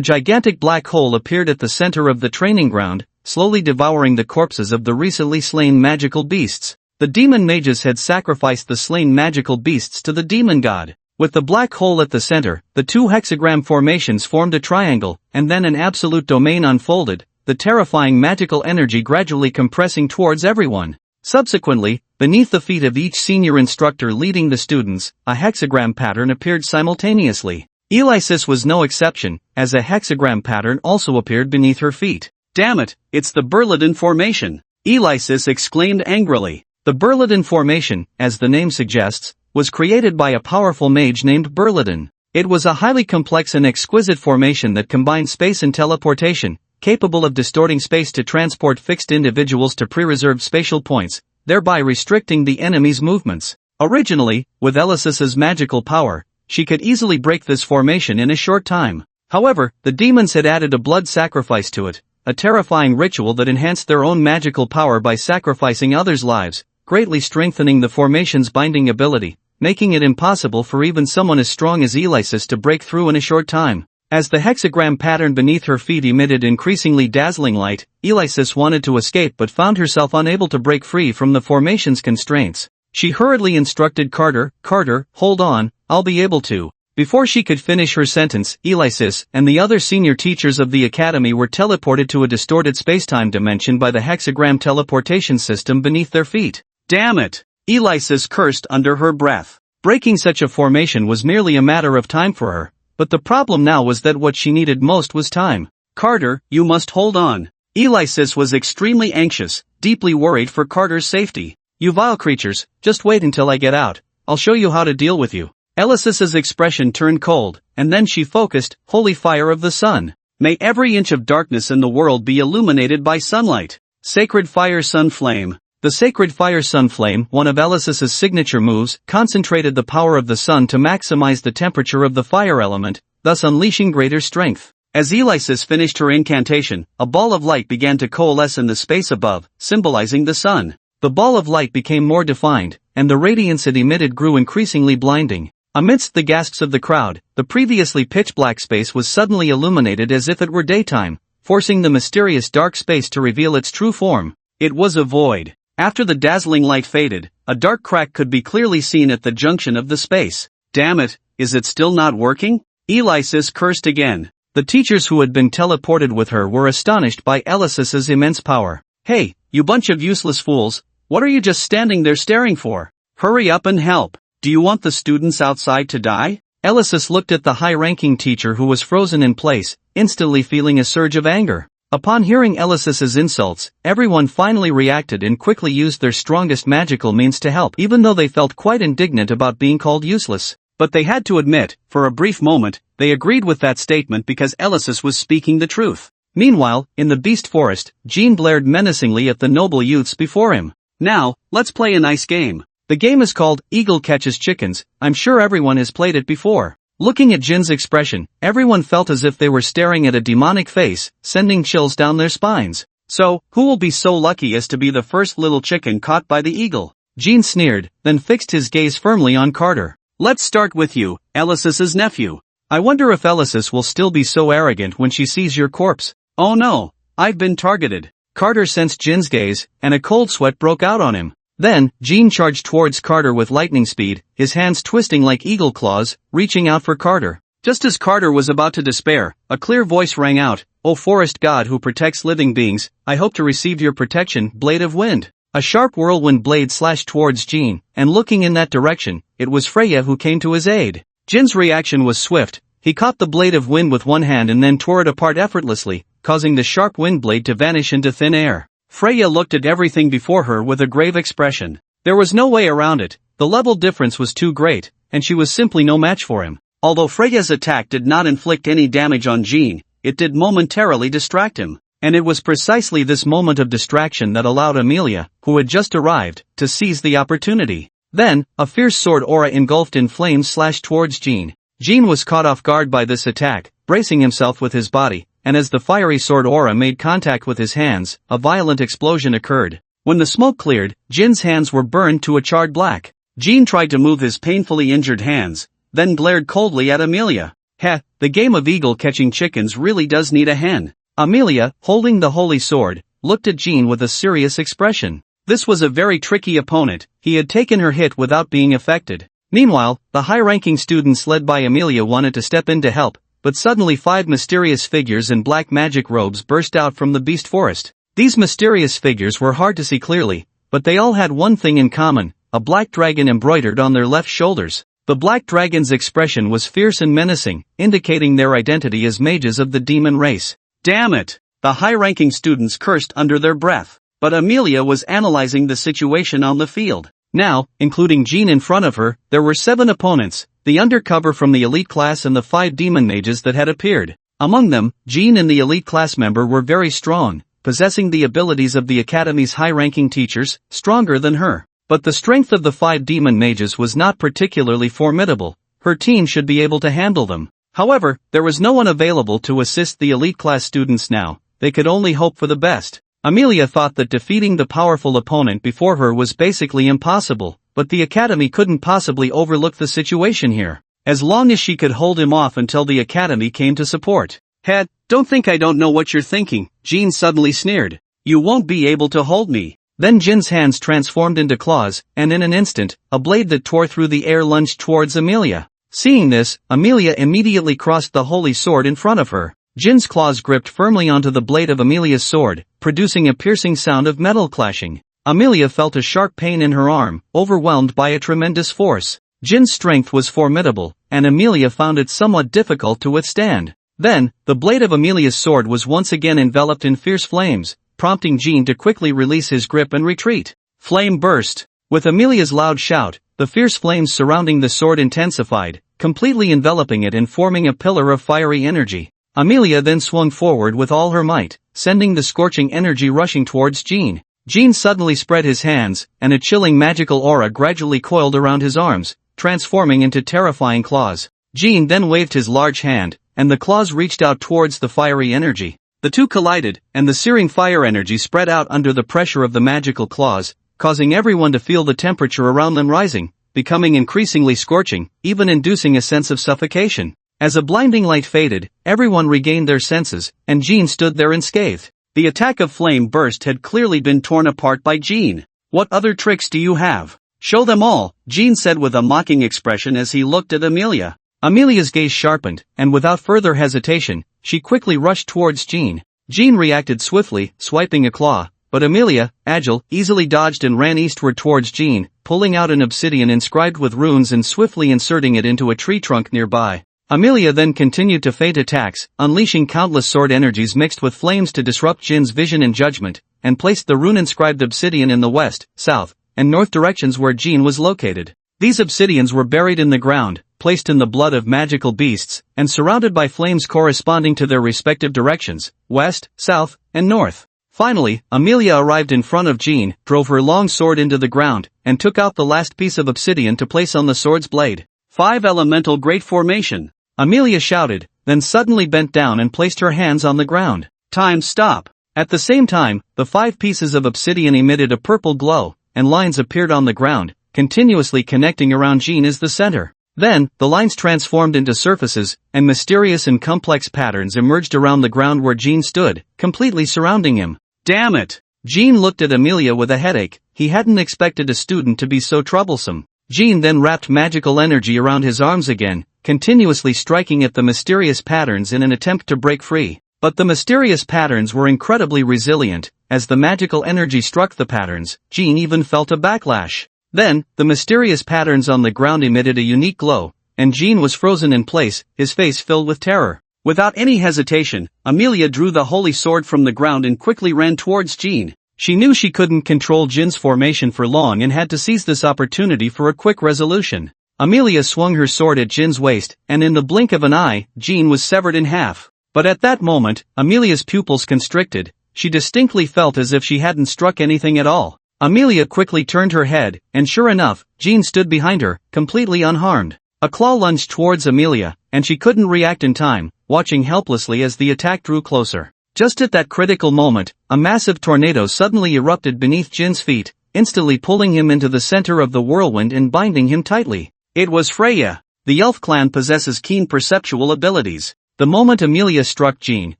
gigantic black hole appeared at the center of the training ground, slowly devouring the corpses of the recently slain magical beasts. The demon mages had sacrificed the slain magical beasts to the demon god. With the black hole at the center, the two hexagram formations formed a triangle, and then an absolute domain unfolded, the terrifying magical energy gradually compressing towards everyone. Subsequently, beneath the feet of each senior instructor leading the students, a hexagram pattern appeared simultaneously. Alexis was no exception, as a hexagram pattern also appeared beneath her feet. Damn it, it's the Berladin formation! Alexis exclaimed angrily. The Berladin formation, as the name suggests, was created by a powerful mage named Berladin. It was a highly complex and exquisite formation that combined space and teleportation, capable of distorting space to transport fixed individuals to pre-reserved spatial points, thereby restricting the enemy's movements. Originally, with Alexis's magical power, she could easily break this formation in a short time. However, the demons had added a blood sacrifice to it, a terrifying ritual that enhanced their own magical power by sacrificing others' lives, greatly strengthening the formation's binding ability, making it impossible for even someone as strong as Alexis to break through in a short time. As the hexagram pattern beneath her feet emitted increasingly dazzling light, Alexis wanted to escape but found herself unable to break free from the formation's constraints. She hurriedly instructed Carter, hold on, I'll be able to. Before she could finish her sentence, Alexis and the other senior teachers of the academy were teleported to a distorted spacetime dimension by the hexagram teleportation system beneath their feet. Damn it! Alexis cursed under her breath. Breaking such a formation was merely a matter of time for her, but the problem now was that what she needed most was time. Carter, you must hold on. Alexis was extremely anxious, deeply worried for Carter's safety. You vile creatures, just wait until I get out, I'll show you how to deal with you. Alexis's expression turned cold, and then she focused, holy fire of the sun. May every inch of darkness in the world be illuminated by sunlight. Sacred fire sun flame. The sacred fire sun flame, one of Alexis's signature moves, concentrated the power of the sun to maximize the temperature of the fire element, thus unleashing greater strength. As Alexis finished her incantation, a ball of light began to coalesce in the space above, symbolizing the sun. The ball of light became more defined, and the radiance it emitted grew increasingly blinding. Amidst the gasps of the crowd, the previously pitch-black space was suddenly illuminated as if it were daytime, forcing the mysterious dark space to reveal its true form. It was a void. After the dazzling light faded, a dark crack could be clearly seen at the junction of the space. Damn it, is it still not working? Alexis cursed again. The teachers who had been teleported with her were astonished by Alexis's immense power. Hey, you bunch of useless fools, what are you just standing there staring for? Hurry up and help. Do you want the students outside to die? Alexis looked at the high-ranking teacher who was frozen in place, instantly feeling a surge of anger. Upon hearing Alexis's insults, everyone finally reacted and quickly used their strongest magical means to help, even though they felt quite indignant about being called useless. But they had to admit, for a brief moment, they agreed with that statement because Alexis was speaking the truth. Meanwhile, in the Beast Forest, Jean glared menacingly at the noble youths before him. Now, let's play a nice game. The game is called Eagle Catches Chickens. I'm sure everyone has played it before. Looking at Jin's expression, everyone felt as if they were staring at a demonic face, sending chills down their spines. So, who will be so lucky as to be the first little chicken caught by the eagle? Jin sneered, then fixed his gaze firmly on Carter. Let's start with you, Alexis's nephew. I wonder if Alexis will still be so arrogant when she sees your corpse. Oh no, I've been targeted. Carter sensed Jin's gaze, and a cold sweat broke out on him. Then, Jean charged towards Carter with lightning speed, his hands twisting like eagle claws, reaching out for Carter. Just as Carter was about to despair, a clear voice rang out, "O forest god who protects living beings, I hope to receive your protection, blade of wind." A sharp whirlwind blade slashed towards Jin, and looking in that direction, it was Freya who came to his aid. Jin's reaction was swift. He caught the blade of wind with one hand and then tore it apart effortlessly, causing the sharp wind blade to vanish into thin air. Freya looked at everything before her with a grave expression. There was no way around it, the level difference was too great, and she was simply no match for him. Although Freya's attack did not inflict any damage on Jin, it did momentarily distract him. And it was precisely this moment of distraction that allowed Amelia, who had just arrived, to seize the opportunity. Then, a fierce sword aura engulfed in flames slashed towards Jin. Jin was caught off guard by this attack, bracing himself with his body, and as the fiery sword aura made contact with his hands, a violent explosion occurred. When the smoke cleared, Jin's hands were burned to a charred black. Jin tried to move his painfully injured hands, then glared coldly at Amelia. Heh, the game of eagle catching chickens really does need a hen. Amelia, holding the holy sword, looked at Jin with a serious expression. This was a very tricky opponent, he had taken her hit without being affected. Meanwhile, the high-ranking students led by Amelia wanted to step in to help, but suddenly 5 mysterious figures in black magic robes burst out from the beast forest. These mysterious figures were hard to see clearly, but they all had one thing in common, a black dragon embroidered on their left shoulders. The black dragon's expression was fierce and menacing, indicating their identity as mages of the demon race. Damn it! The high-ranking students cursed under their breath, but Amelia was analyzing the situation on the field. Now, including Jin in front of her, there were 7 opponents, the undercover from the elite class and the 5 demon mages that had appeared. Among them, Jin and the elite class member were very strong, possessing the abilities of the academy's high-ranking teachers, stronger than her. But the strength of the 5 demon mages was not particularly formidable. Her team should be able to handle them. However, there was no one available to assist the elite class students now. They could only hope for the best. Amelia thought that defeating the powerful opponent before her was basically impossible, but the academy couldn't possibly overlook the situation here. As long as she could hold him off until the academy came to support. Head, don't think I don't know what you're thinking, Jin suddenly sneered. You won't be able to hold me. Then Jin's hands transformed into claws, and in an instant, a blade that tore through the air lunged towards Amelia. Seeing this, Amelia immediately crossed the holy sword in front of her. Jin's claws gripped firmly onto the blade of Amelia's sword, producing a piercing sound of metal clashing. Amelia felt a sharp pain in her arm, overwhelmed by a tremendous force. Jin's strength was formidable, and Amelia found it somewhat difficult to withstand. Then, the blade of Amelia's sword was once again enveloped in fierce flames, prompting Jin to quickly release his grip and retreat. Flame burst. With Amelia's loud shout, the fierce flames surrounding the sword intensified, completely enveloping it and forming a pillar of fiery energy. Amelia then swung forward with all her might, sending the scorching energy rushing towards Jin. Jin suddenly spread his hands, and a chilling magical aura gradually coiled around his arms, transforming into terrifying claws. Jin then waved his large hand, and the claws reached out towards the fiery energy. The two collided, and the searing fire energy spread out under the pressure of the magical claws, causing everyone to feel the temperature around them rising, becoming increasingly scorching, even inducing a sense of suffocation. As a blinding light faded, everyone regained their senses, and Jin stood there unscathed. The attack of flame burst had clearly been torn apart by Jin. What other tricks do you have? Show them all, Jin said with a mocking expression as he looked at Amelia. Amelia's gaze sharpened, and without further hesitation, she quickly rushed towards Jin. Jin reacted swiftly, swiping a claw, but Amelia, agile, easily dodged and ran eastward towards Jin, pulling out an obsidian inscribed with runes and swiftly inserting it into a tree trunk nearby. Amelia then continued to feint attacks, unleashing countless sword energies mixed with flames to disrupt Jin's vision and judgment, and placed the rune-inscribed obsidian in the west, south, and north directions where Jin was located. These obsidians were buried in the ground, placed in the blood of magical beasts, and surrounded by flames corresponding to their respective directions, west, south, and north. Finally, Amelia arrived in front of Jin, drove her long sword into the ground, and took out the last piece of obsidian to place on the sword's blade. 5 elemental great formation. Amelia shouted, then suddenly bent down and placed her hands on the ground. Time stop. At the same time, the 5 pieces of obsidian emitted a purple glow, and lines appeared on the ground, continuously connecting around Jin as the center. Then, the lines transformed into surfaces, and mysterious and complex patterns emerged around the ground where Jin stood, completely surrounding him. Damn it! Jin looked at Amelia with a headache. He hadn't expected a student to be so troublesome. Jin then wrapped magical energy around his arms again, continuously striking at the mysterious patterns in an attempt to break free. But the mysterious patterns were incredibly resilient, as the magical energy struck the patterns, Jean even felt a backlash. Then, the mysterious patterns on the ground emitted a unique glow, and Jean was frozen in place, his face filled with terror. Without any hesitation, Amelia drew the holy sword from the ground and quickly ran towards Jean. She knew she couldn't control Jin's formation for long and had to seize this opportunity for a quick resolution. Amelia swung her sword at Jin's waist, and in the blink of an eye, Jean was severed in half. But at that moment, Amelia's pupils constricted. She distinctly felt as if she hadn't struck anything at all. Amelia quickly turned her head, and sure enough, Jean stood behind her, completely unharmed. A claw lunged towards Amelia, and she couldn't react in time, watching helplessly as the attack drew closer. Just at that critical moment, a massive tornado suddenly erupted beneath Jin's feet, instantly pulling him into the center of the whirlwind and binding him tightly. It was Freya. The elf clan possesses keen perceptual abilities. The moment Amelia struck Jean,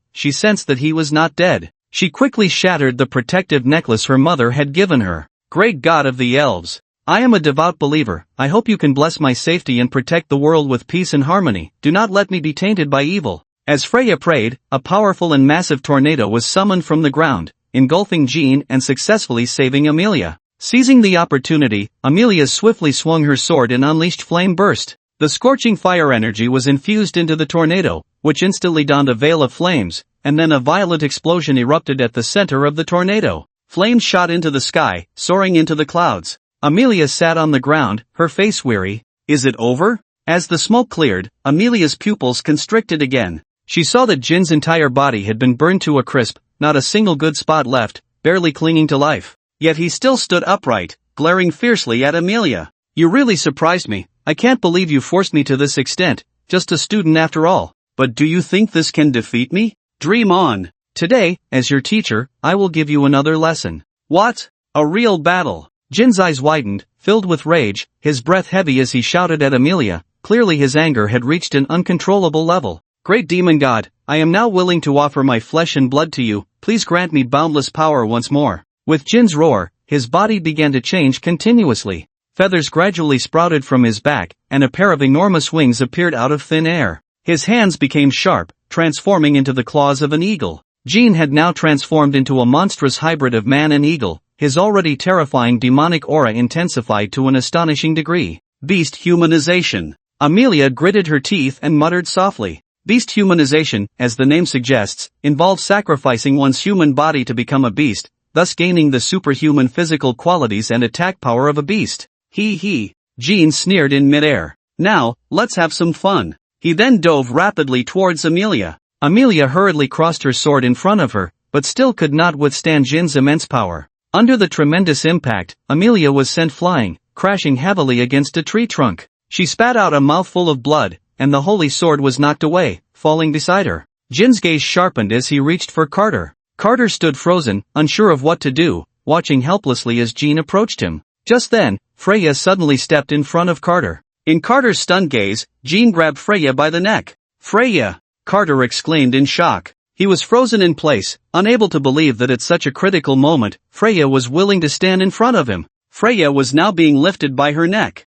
she sensed that he was not dead. She quickly shattered the protective necklace her mother had given her. Great God of the elves! I am a devout believer. I hope you can bless my safety and protect the world with peace and harmony. Do not let me be tainted by evil. As Freya prayed, a powerful and massive tornado was summoned from the ground, engulfing Jean and successfully saving Amelia. Seizing the opportunity, Amelia swiftly swung her sword and unleashed flame burst. The scorching fire energy was infused into the tornado, which instantly donned a veil of flames, and then a violent explosion erupted at the center of the tornado. Flames shot into the sky, soaring into the clouds. Amelia sat on the ground, her face weary. Is it over? As the smoke cleared, Amelia's pupils constricted again. She saw that Jin's entire body had been burned to a crisp, not a single good spot left, barely clinging to life. Yet he still stood upright, glaring fiercely at Amelia. You really surprised me. I can't believe you forced me to this extent, just a student after all. But do you think this can defeat me? Dream on. Today, as your teacher, I will give you another lesson. What? A real battle. Jin's eyes widened, filled with rage, his breath heavy as he shouted at Amelia. Clearly his anger had reached an uncontrollable level. Great demon god, I am now willing to offer my flesh and blood to you. Please grant me boundless power once more. With Jin's roar, his body began to change continuously. Feathers gradually sprouted from his back, and a pair of enormous wings appeared out of thin air. His hands became sharp, transforming into the claws of an eagle. Jin had now transformed into a monstrous hybrid of man and eagle, his already terrifying demonic aura intensified to an astonishing degree. Beast humanization. Amelia gritted her teeth and muttered softly. Beast humanization, as the name suggests, involves sacrificing one's human body to become a beast, thus gaining the superhuman physical qualities and attack power of a beast. He. Jean sneered in midair. Now, let's have some fun. He then dove rapidly towards Amelia. Amelia hurriedly crossed her sword in front of her, but still could not withstand Jin's immense power. Under the tremendous impact, Amelia was sent flying, crashing heavily against a tree trunk. She spat out a mouthful of blood, and the holy sword was knocked away, falling beside her. Jin's gaze sharpened as he reached for Carter. Carter stood frozen, unsure of what to do, watching helplessly as Jean approached him. Just then, Freya suddenly stepped in front of Carter. In Carter's stunned gaze, Jean grabbed Freya by the neck. Freya! Carter exclaimed in shock. He was frozen in place, unable to believe that at such a critical moment, Freya was willing to stand in front of him. Freya was now being lifted by her neck.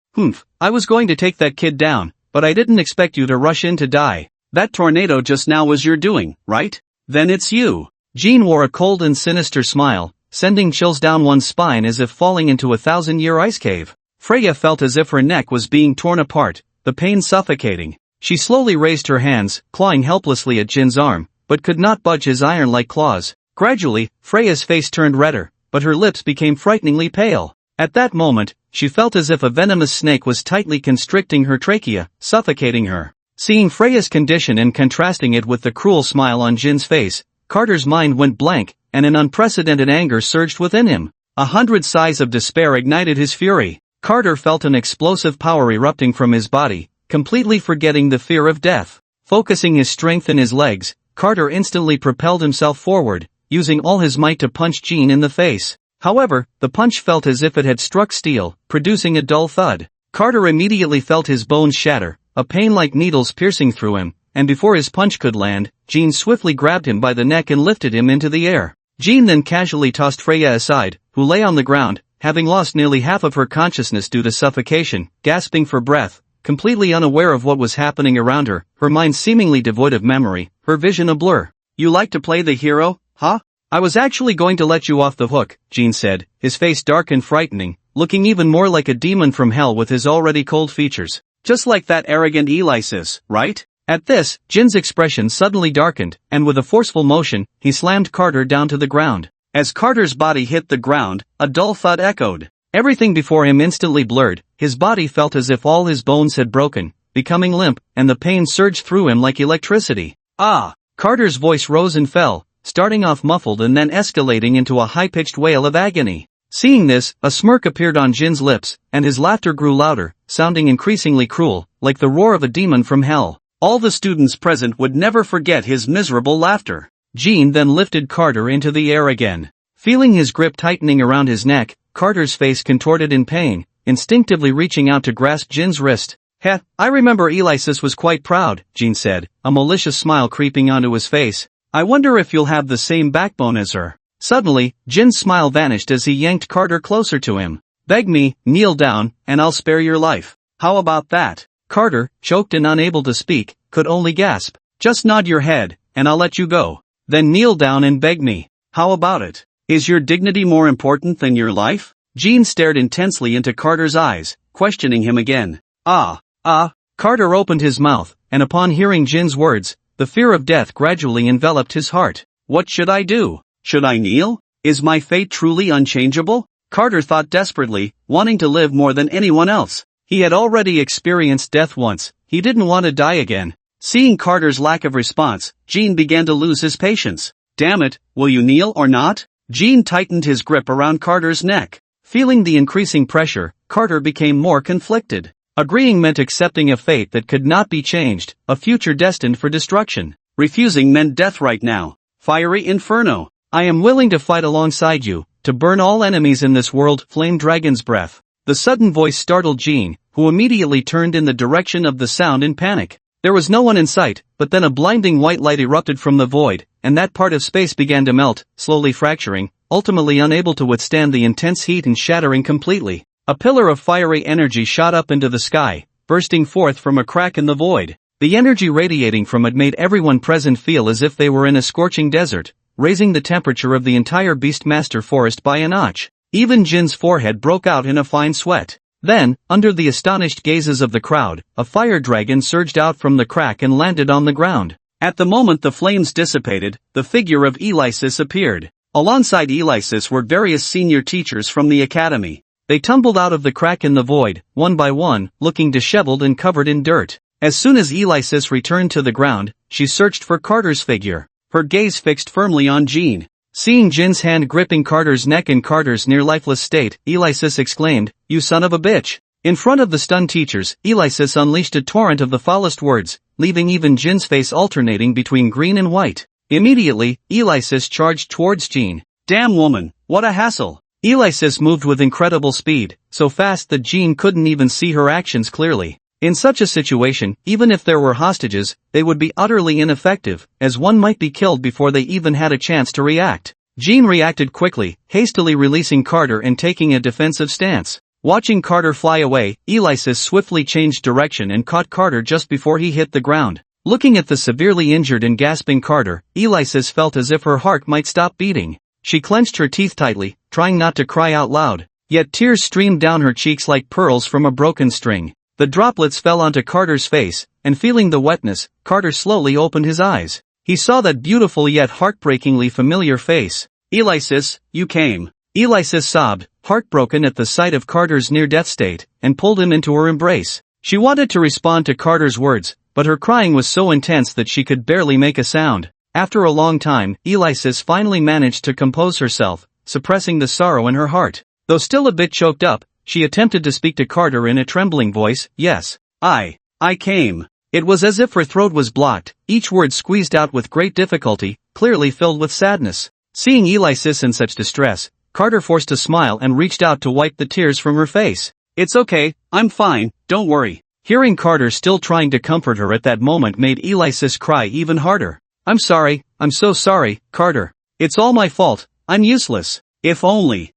I was going to take that kid down, but I didn't expect you to rush in to die. That tornado just now was your doing, right? Then it's you. Jean wore a cold and sinister smile, sending chills down one's spine as if falling into a 1,000-year ice cave. Freya felt as if her neck was being torn apart, the pain suffocating. She slowly raised her hands, clawing helplessly at Jin's arm, but could not budge his iron-like claws. Gradually, Freya's face turned redder, but her lips became frighteningly pale. At that moment, she felt as if a venomous snake was tightly constricting her trachea, suffocating her. Seeing Freya's condition and contrasting it with the cruel smile on Jin's face, Carter's mind went blank, and an unprecedented anger surged within him. 100 sighs of despair ignited his fury. Carter felt an explosive power erupting from his body, completely forgetting the fear of death. Focusing his strength in his legs, Carter instantly propelled himself forward, using all his might to punch Jean in the face. However, the punch felt as if it had struck steel, producing a dull thud. Carter immediately felt his bones shatter, a pain like needles piercing through him, and before his punch could land, Jean swiftly grabbed him by the neck and lifted him into the air. Jean then casually tossed Freya aside, who lay on the ground, having lost nearly half of her consciousness due to suffocation, gasping for breath, completely unaware of what was happening around her, her mind seemingly devoid of memory, her vision a blur. You like to play the hero, huh? I was actually going to let you off the hook, Jean said, his face dark and frightening, looking even more like a demon from hell with his already cold features. Just like that arrogant Alexis, right? At this, Jin's expression suddenly darkened, and with a forceful motion, he slammed Carter down to the ground. As Carter's body hit the ground, a dull thud echoed. Everything before him instantly blurred, his body felt as if all his bones had broken, becoming limp, and the pain surged through him like electricity. Ah! Carter's voice rose and fell, starting off muffled and then escalating into a high-pitched wail of agony. Seeing this, a smirk appeared on Jin's lips, and his laughter grew louder, sounding increasingly cruel, like the roar of a demon from hell. All the students present would never forget his miserable laughter. Jean then lifted Carter into the air again. Feeling his grip tightening around his neck, Carter's face contorted in pain, instinctively reaching out to grasp Jin's wrist. Heh, I remember Alexis was quite proud, Jean said, a malicious smile creeping onto his face. I wonder if you'll have the same backbone as her. Suddenly, Jin's smile vanished as he yanked Carter closer to him. Beg me, kneel down, and I'll spare your life. How about that? Carter, choked and unable to speak, could only gasp. Just nod your head, and I'll let you go. Then kneel down and beg me. How about it? Is your dignity more important than your life? Jean stared intensely into Carter's eyes, questioning him again. Carter opened his mouth, and upon hearing Jin's words, the fear of death gradually enveloped his heart. What should I do? Should I kneel? Is my fate truly unchangeable? Carter thought desperately, wanting to live more than anyone else. He had already experienced death once, he didn't want to die again. Seeing Carter's lack of response, Jean began to lose his patience. Damn it, will you kneel or not? Jean tightened his grip around Carter's neck. Feeling the increasing pressure, Carter became more conflicted. Agreeing meant accepting a fate that could not be changed, a future destined for destruction. Refusing meant death right now. Fiery inferno. I am willing to fight alongside you, to burn all enemies in this world, flame dragon's breath. The sudden voice startled Jean, who immediately turned in the direction of the sound in panic. There was no one in sight, but then a blinding white light erupted from the void, and that part of space began to melt, slowly fracturing, ultimately unable to withstand the intense heat and shattering completely. A pillar of fiery energy shot up into the sky, bursting forth from a crack in the void. The energy radiating from it made everyone present feel as if they were in a scorching desert, raising the temperature of the entire Beastmaster forest by a notch. Even Jin's forehead broke out in a fine sweat. Then, under the astonished gazes of the crowd, a fire dragon surged out from the crack and landed on the ground. At the moment the flames dissipated, the figure of Alexis appeared. Alongside Alexis were various senior teachers from the academy. They tumbled out of the crack in the void, one by one, looking disheveled and covered in dirt. As soon as Alexis returned to the ground, she searched for Carter's figure, her gaze fixed firmly on Jean. Seeing Jin's hand gripping Carter's neck in Carter's near-lifeless state, Alexis exclaimed, "You son of a bitch!" In front of the stunned teachers, Alexis unleashed a torrent of the foulest words, leaving even Jin's face alternating between green and white. Immediately, Alexis charged towards Jean. Damn woman, what a hassle! Alexis moved with incredible speed, so fast that Jean couldn't even see her actions clearly. In such a situation, even if there were hostages, they would be utterly ineffective, as one might be killed before they even had a chance to react. Jean reacted quickly, hastily releasing Carter and taking a defensive stance. Watching Carter fly away, Alexis swiftly changed direction and caught Carter just before he hit the ground. Looking at the severely injured and gasping Carter, Alexis felt as if her heart might stop beating. She clenched her teeth tightly, trying not to cry out loud. Yet tears streamed down her cheeks like pearls from a broken string. The droplets fell onto Carter's face, and feeling the wetness, Carter slowly opened his eyes. He saw that beautiful yet heartbreakingly familiar face. Alexis, you came. Alexis sobbed, heartbroken at the sight of Carter's near-death state, and pulled him into her embrace. She wanted to respond to Carter's words, but her crying was so intense that she could barely make a sound. After a long time, Alexis finally managed to compose herself, suppressing the sorrow in her heart. Though still a bit choked up, she attempted to speak to Carter in a trembling voice. Yes, I came. It was as if her throat was blocked, each word squeezed out with great difficulty, clearly filled with sadness. Seeing Alexis in such distress, Carter forced a smile and reached out to wipe the tears from her face. It's okay, I'm fine, don't worry. Hearing Carter still trying to comfort her at that moment made Alexis cry even harder. I'm sorry, I'm so sorry, Carter. It's all my fault, I'm useless. If only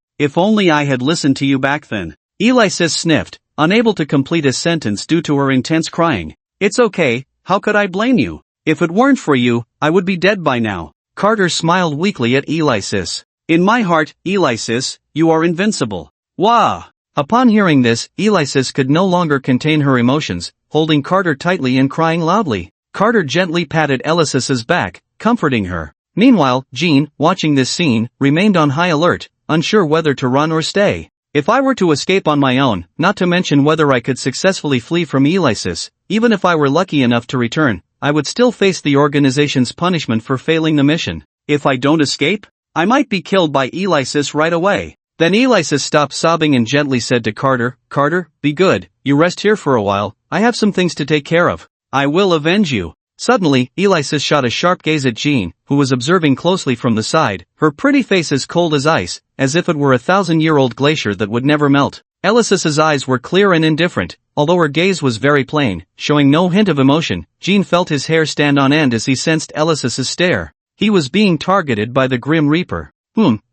I had listened to you back then. Alexis sniffed, unable to complete a sentence due to her intense crying. It's okay, how could I blame you? If it weren't for you, I would be dead by now. Carter smiled weakly at Alexis. In my heart, Alexis, you are invincible. Wah! Upon hearing this, Alexis could no longer contain her emotions, holding Carter tightly and crying loudly. Carter gently patted Alexis's back, comforting her. Meanwhile, Jean, watching this scene, remained on high alert, unsure whether to run or stay. If I were to escape on my own, not to mention whether I could successfully flee from Alexis, even if I were lucky enough to return, I would still face the organization's punishment for failing the mission. If I don't escape, I might be killed by Alexis right away. Then Alexis stopped sobbing and gently said to Carter, Carter, be good, you rest here for a while, I have some things to take care of. I will avenge you. Suddenly, Alexis shot a sharp gaze at Jean, who was observing closely from the side, her pretty face as cold as ice, as if it were a 1,000-year-old glacier that would never melt. Alexis's eyes were clear and indifferent, although her gaze was very plain, showing no hint of emotion. Jean felt his hair stand on end as he sensed Alexis's stare. He was being targeted by the Grim Reaper.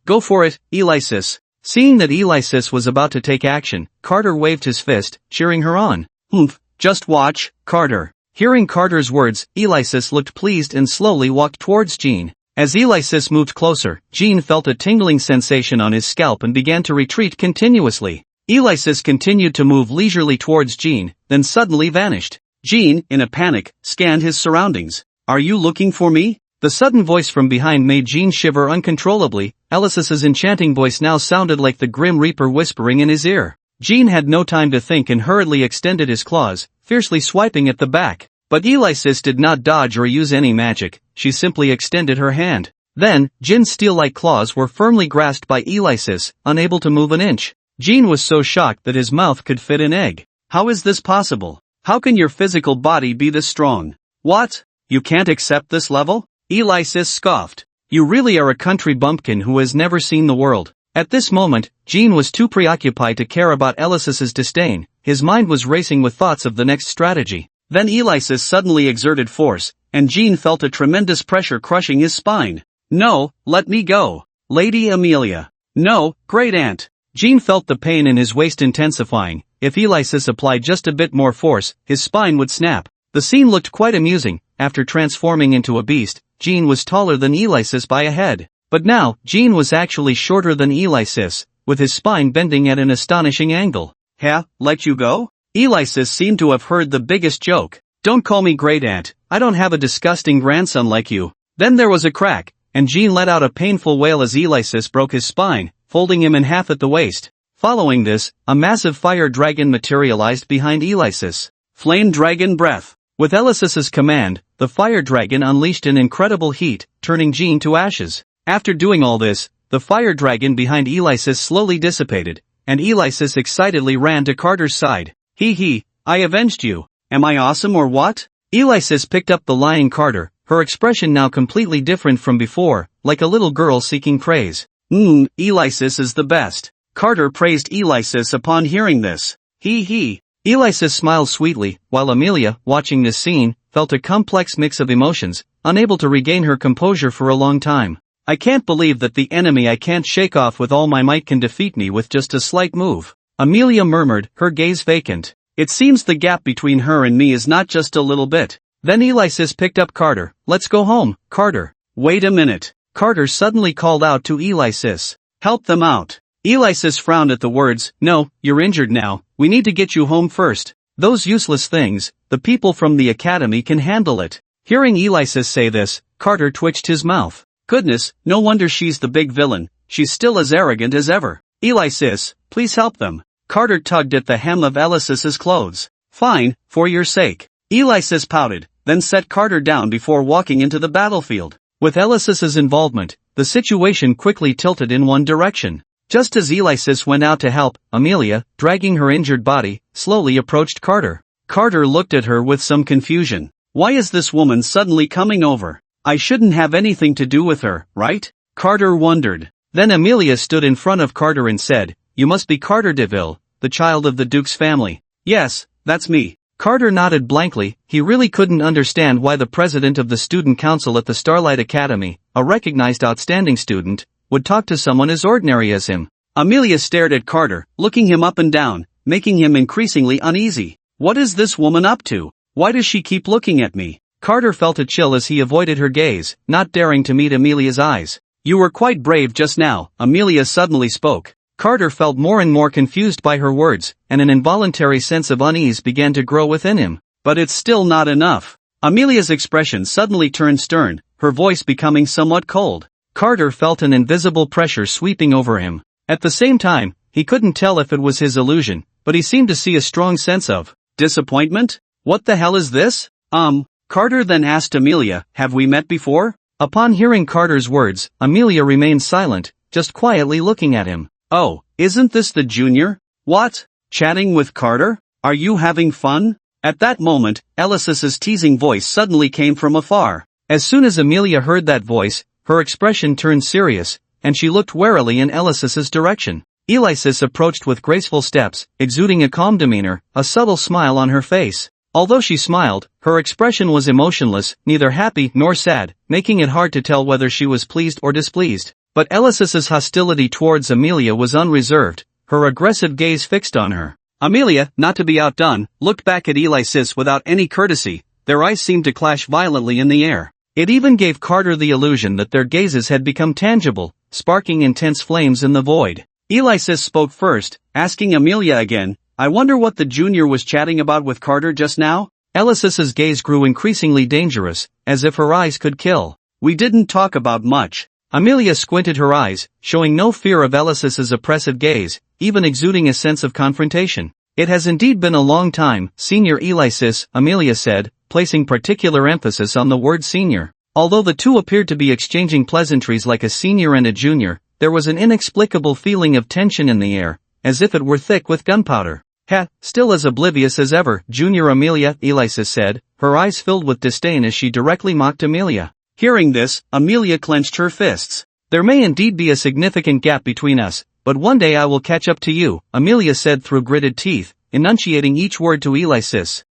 Go for it, Alexis. Seeing that Alexis was about to take action, Carter waved his fist, cheering her on. Just watch, Carter. Hearing Carter's words, Alexis looked pleased and slowly walked towards Jean. As Alexis moved closer, Jean felt a tingling sensation on his scalp and began to retreat continuously. Alexis continued to move leisurely towards Jean, then suddenly vanished. Jean, in a panic, scanned his surroundings. Are you looking for me? The sudden voice from behind made Jean shiver uncontrollably. Alexis's enchanting voice now sounded like the Grim Reaper whispering in his ear. Jean had no time to think and hurriedly extended his claws, fiercely swiping at the back. But Alexis did not dodge or use any magic, she simply extended her hand. Then, Jean's steel-like claws were firmly grasped by Alexis, unable to move an inch. Jean was so shocked that his mouth could fit an egg. How is this possible? How can your physical body be this strong? What? You can't accept this level? Alexis scoffed. You really are a country bumpkin who has never seen the world. At this moment, Jean was too preoccupied to care about Alexis's disdain. His mind was racing with thoughts of the next strategy. Then Alexis suddenly exerted force, and Jean felt a tremendous pressure crushing his spine. No, let me go. Lady Amelia. No, great aunt. Jean felt the pain in his waist intensifying. If Alexis applied just a bit more force, his spine would snap. The scene looked quite amusing. After transforming into a beast, Jean was taller than Alexis by a head. But now, Jean was actually shorter than Alexis, with his spine bending at an astonishing angle. Let you go? Alexis seemed to have heard the biggest joke. Don't call me great aunt, I don't have a disgusting grandson like you. Then there was a crack, and Jean let out a painful wail as Alexis broke his spine, folding him in half at the waist. Following this, a massive fire dragon materialized behind Alexis. Flame dragon breath. With Alexis's command, the fire dragon unleashed an incredible heat, turning Jean to ashes. After doing all this, the fire dragon behind Alexis slowly dissipated, and Alexis excitedly ran to Carter's side. I avenged you. Am I awesome or what? Alexis picked up the lying Carter, her expression now completely different from before, like a little girl seeking praise. Alexis is the best. Carter praised Alexis upon hearing this. Alexis smiled sweetly, while Amelia, watching this scene, felt a complex mix of emotions, unable to regain her composure for a long time. I can't believe that the enemy I can't shake off with all my might can defeat me with just a slight move. Amelia murmured, her gaze vacant. It seems the gap between her and me is not just a little bit. Then Alexis picked up Carter. Let's go home, Carter. Wait a minute. Carter suddenly called out to Alexis. Help them out. Alexis frowned at the words. No, you're injured now. We need to get you home first. Those useless things, the people from the academy can handle it. Hearing Alexis say this, Carter twitched his mouth. Goodness, no wonder she's the big villain. She's still as arrogant as ever. Alexis, please help them. Carter tugged at the hem of Alexis's clothes. Fine, for your sake. Alexis pouted, then set Carter down before walking into the battlefield. With Alexis's involvement, the situation quickly tilted in one direction. Just as Alexis went out to help, Amelia, dragging her injured body, slowly approached Carter. Carter looked at her with some confusion. Why is this woman suddenly coming over? I shouldn't have anything to do with her, right? Carter wondered. Then Amelia stood in front of Carter and said, You must be Carter DeVille, the child of the Duke's family. Yes, that's me. Carter nodded blankly. He really couldn't understand why the president of the student council at the Starlight Academy, a recognized outstanding student, would talk to someone as ordinary as him. Amelia stared at Carter, looking him up and down, making him increasingly uneasy. What is this woman up to? Why does she keep looking at me? Carter felt a chill as he avoided her gaze, not daring to meet Amelia's eyes. "You were quite brave just now," Amelia suddenly spoke. Carter felt more and more confused by her words, and an involuntary sense of unease began to grow within him. "But it's still not enough." Amelia's expression suddenly turned stern, her voice becoming somewhat cold. Carter felt an invisible pressure sweeping over him. At the same time, he couldn't tell if it was his illusion, but he seemed to see a strong sense of disappointment. "What the hell is this?" Carter then asked Amelia, "Have we met before?" Upon hearing Carter's words, Amelia remained silent, just quietly looking at him. "Oh, isn't this the junior? What? Chatting with Carter? Are you having fun?" At that moment, Alexis's teasing voice suddenly came from afar. As soon as Amelia heard that voice, her expression turned serious, and she looked warily in Alexis's direction. Alexis approached with graceful steps, exuding a calm demeanor, a subtle smile on her face. Although she smiled, her expression was emotionless, neither happy nor sad, making it hard to tell whether she was pleased or displeased. But Alexis's hostility towards Amelia was unreserved, her aggressive gaze fixed on her. Amelia, not to be outdone, looked back at Alexis without any courtesy. Their eyes seemed to clash violently in the air. It even gave Carter the illusion that their gazes had become tangible, sparking intense flames in the void. Alexis spoke first, asking Amelia again, "I wonder what the junior was chatting about with Carter just now?" Alexis's gaze grew increasingly dangerous, as if her eyes could kill. "We didn't talk about much." Amelia squinted her eyes, showing no fear of Alexis's oppressive gaze, even exuding a sense of confrontation. "It has indeed been a long time, Senior Alexis," Amelia said, placing particular emphasis on the word senior. Although the two appeared to be exchanging pleasantries like a senior and a junior, there was an inexplicable feeling of tension in the air, as if it were thick with gunpowder. Still as oblivious as ever, Junior Amelia," Alexis said, her eyes filled with disdain as she directly mocked Amelia. Hearing this, Amelia clenched her fists. "There may indeed be a significant gap between us, but one day I will catch up to you," Amelia said through gritted teeth, enunciating each word to Alexis.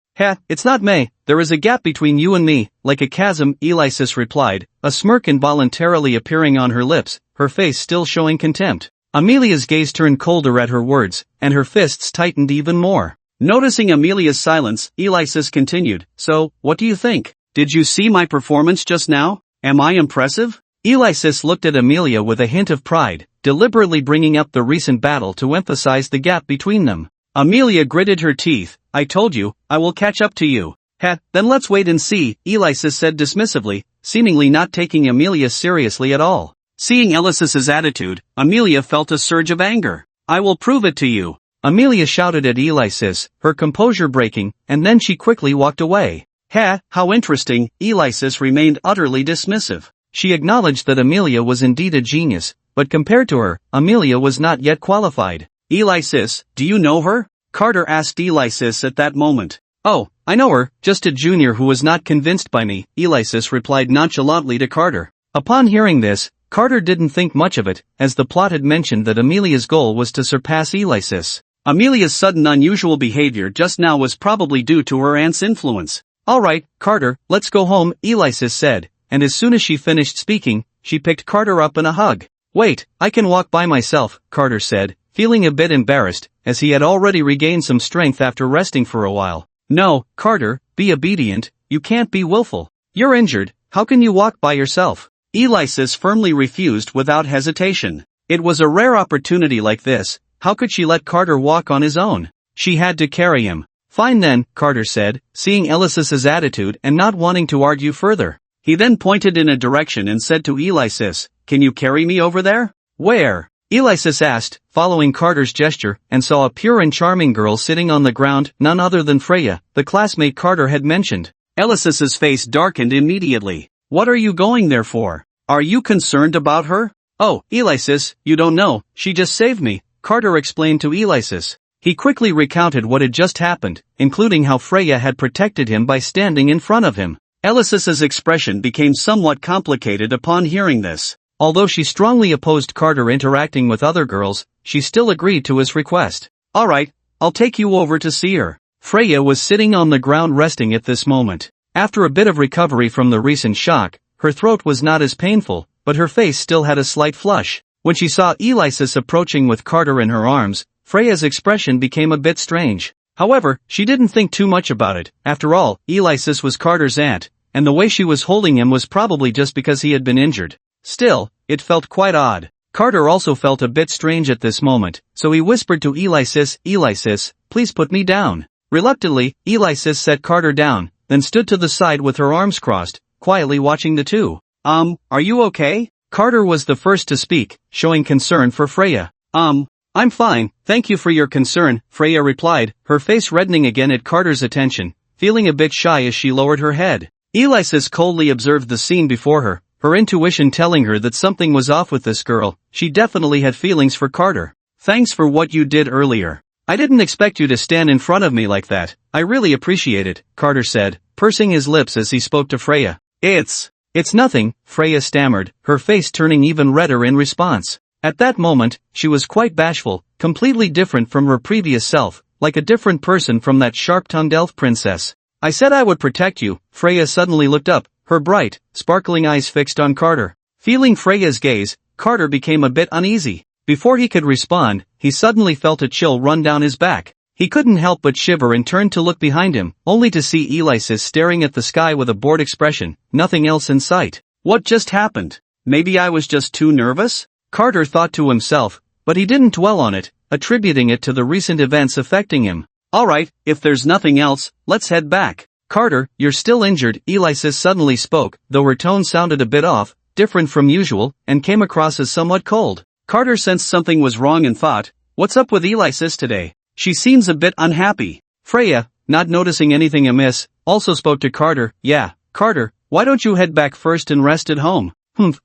It's not may, there is a gap between you and me, like a chasm," Alexis replied, a smirk involuntarily appearing on her lips, her face still showing contempt. Amelia's gaze turned colder at her words, and her fists tightened even more. Noticing Amelia's silence, Alexis continued, "So, what do you think? Did you see my performance just now? Am I impressive?" Alexis looked at Amelia with a hint of pride, deliberately bringing up the recent battle to emphasize the gap between them. Amelia gritted her teeth. "I told you, I will catch up to you." Then let's wait and see," Alexis said dismissively, seemingly not taking Amelia seriously at all. Seeing Alexis's attitude, Amelia felt a surge of anger. "I will prove it to you," Amelia shouted at Alexis, her composure breaking, and then she quickly walked away. How interesting," Alexis remained utterly dismissive. She acknowledged that Amelia was indeed a genius, but compared to her, Amelia was not yet qualified. "Alexis, do you know her?" Carter asked Alexis at that moment. "Oh, I know her, just a junior who was not convinced by me," Alexis replied nonchalantly to Carter. Upon hearing this, Carter didn't think much of it, as the plot had mentioned that Amelia's goal was to surpass Alexis. Amelia's sudden unusual behavior just now was probably due to her aunt's influence. "Alright, Carter, let's go home," Alexis said, and as soon as she finished speaking, she picked Carter up in a hug. "Wait, I can walk by myself," Carter said, feeling a bit embarrassed, as he had already regained some strength after resting for a while. "No, Carter, be obedient, you can't be willful. You're injured, how can you walk by yourself?" Alexis firmly refused without hesitation. It was a rare opportunity like this, how could she let Carter walk on his own? She had to carry him. "Fine then," Carter said, seeing Alexis's attitude and not wanting to argue further. He then pointed in a direction and said to Alexis, "Can you carry me over there?" "Where?" Alexis asked, following Carter's gesture, and saw a pure and charming girl sitting on the ground, none other than Freya, the classmate Carter had mentioned. Alexis's face darkened immediately. "What are you going there for? Are you concerned about her?" "Oh, Alexis, you don't know, she just saved me," Carter explained to Alexis. He quickly recounted what had just happened, including how Freya had protected him by standing in front of him. Alexis's expression became somewhat complicated upon hearing this. Although she strongly opposed Carter interacting with other girls, she still agreed to his request. "Alright, I'll take you over to see her." Freya was sitting on the ground resting at this moment. After a bit of recovery from the recent shock, her throat was not as painful, but her face still had a slight flush. When she saw Alexis approaching with Carter in her arms, Freya's expression became a bit strange. However, she didn't think too much about it. After all, Alexis was Carter's aunt, and the way she was holding him was probably just because he had been injured. Still, it felt quite odd. Carter also felt a bit strange at this moment, so he whispered to Alexis, "Alexis, please put me down." Reluctantly, Alexis set Carter down, then stood to the side with her arms crossed, quietly watching the two. Are you okay?" Carter was the first to speak, showing concern for Freya. I'm fine, thank you for your concern," Freya replied, her face reddening again at Carter's attention, feeling a bit shy as she lowered her head. Alexis coldly observed the scene before her, her intuition telling her that something was off with this girl. She definitely had feelings for Carter. "Thanks for what you did earlier. I didn't expect you to stand in front of me like that. I really appreciate it," Carter said, pursing his lips as he spoke to Freya. It's nothing," Freya stammered, her face turning even redder in response. At that moment, she was quite bashful, completely different from her previous self, like a different person from that sharp-tongued elf princess. "I said I would protect you." Freya suddenly looked up, her bright, sparkling eyes fixed on Carter. Feeling Freya's gaze, Carter became a bit uneasy. Before he could respond, he suddenly felt a chill run down his back. He couldn't help but shiver and turned to look behind him, only to see Alexis staring at the sky with a bored expression, nothing else in sight. What just happened? Maybe I was just too nervous? Carter thought to himself, but he didn't dwell on it, attributing it to the recent events affecting him. "Alright, if there's nothing else, let's head back." "Carter, you're still injured," Alexis suddenly spoke, though her tone sounded a bit off, different from usual, and came across as somewhat cold. Carter sensed something was wrong and thought, "What's up with Alexis today? She seems a bit unhappy." Freya, not noticing anything amiss, also spoke to Carter. "Yeah, Carter, why don't you head back first and rest at home?"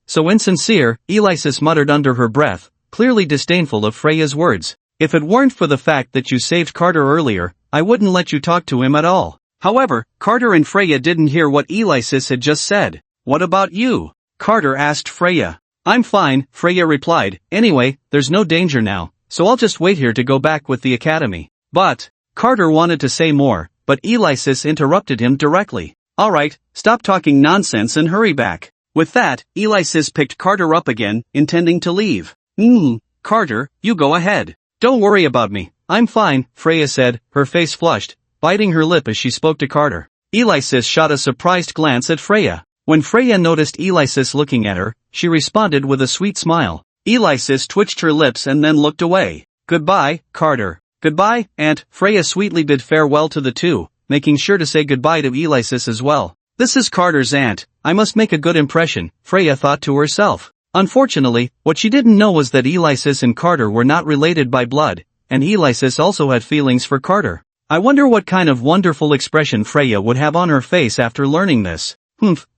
So insincere," Alexis muttered under her breath, clearly disdainful of Freya's words. "If it weren't for the fact that you saved Carter earlier, I wouldn't let you talk to him at all." However, Carter and Freya didn't hear what Alexis had just said. "What about you?" Carter asked Freya. "I'm fine," Freya replied. "Anyway, there's no danger now, so I'll just wait here to go back with the academy." But Carter wanted to say more, but Alexis interrupted him directly. "Alright, stop talking nonsense and hurry back." With that, Alexis picked Carter up again, intending to leave. Carter, you go ahead. Don't worry about me, I'm fine," Freya said, her face flushed, biting her lip as she spoke to Carter. Alexis shot a surprised glance at Freya. When Freya noticed Alexis looking at her, she responded with a sweet smile. Alexis twitched her lips and then looked away. "Goodbye, Carter." "Goodbye, Aunt," Freya sweetly bid farewell to the two, making sure to say goodbye to Alexis as well. "This is Carter's aunt, I must make a good impression," Freya thought to herself. Unfortunately, what she didn't know was that Alexis and Carter were not related by blood, and Alexis also had feelings for Carter. I wonder what kind of wonderful expression Freya would have on her face after learning this.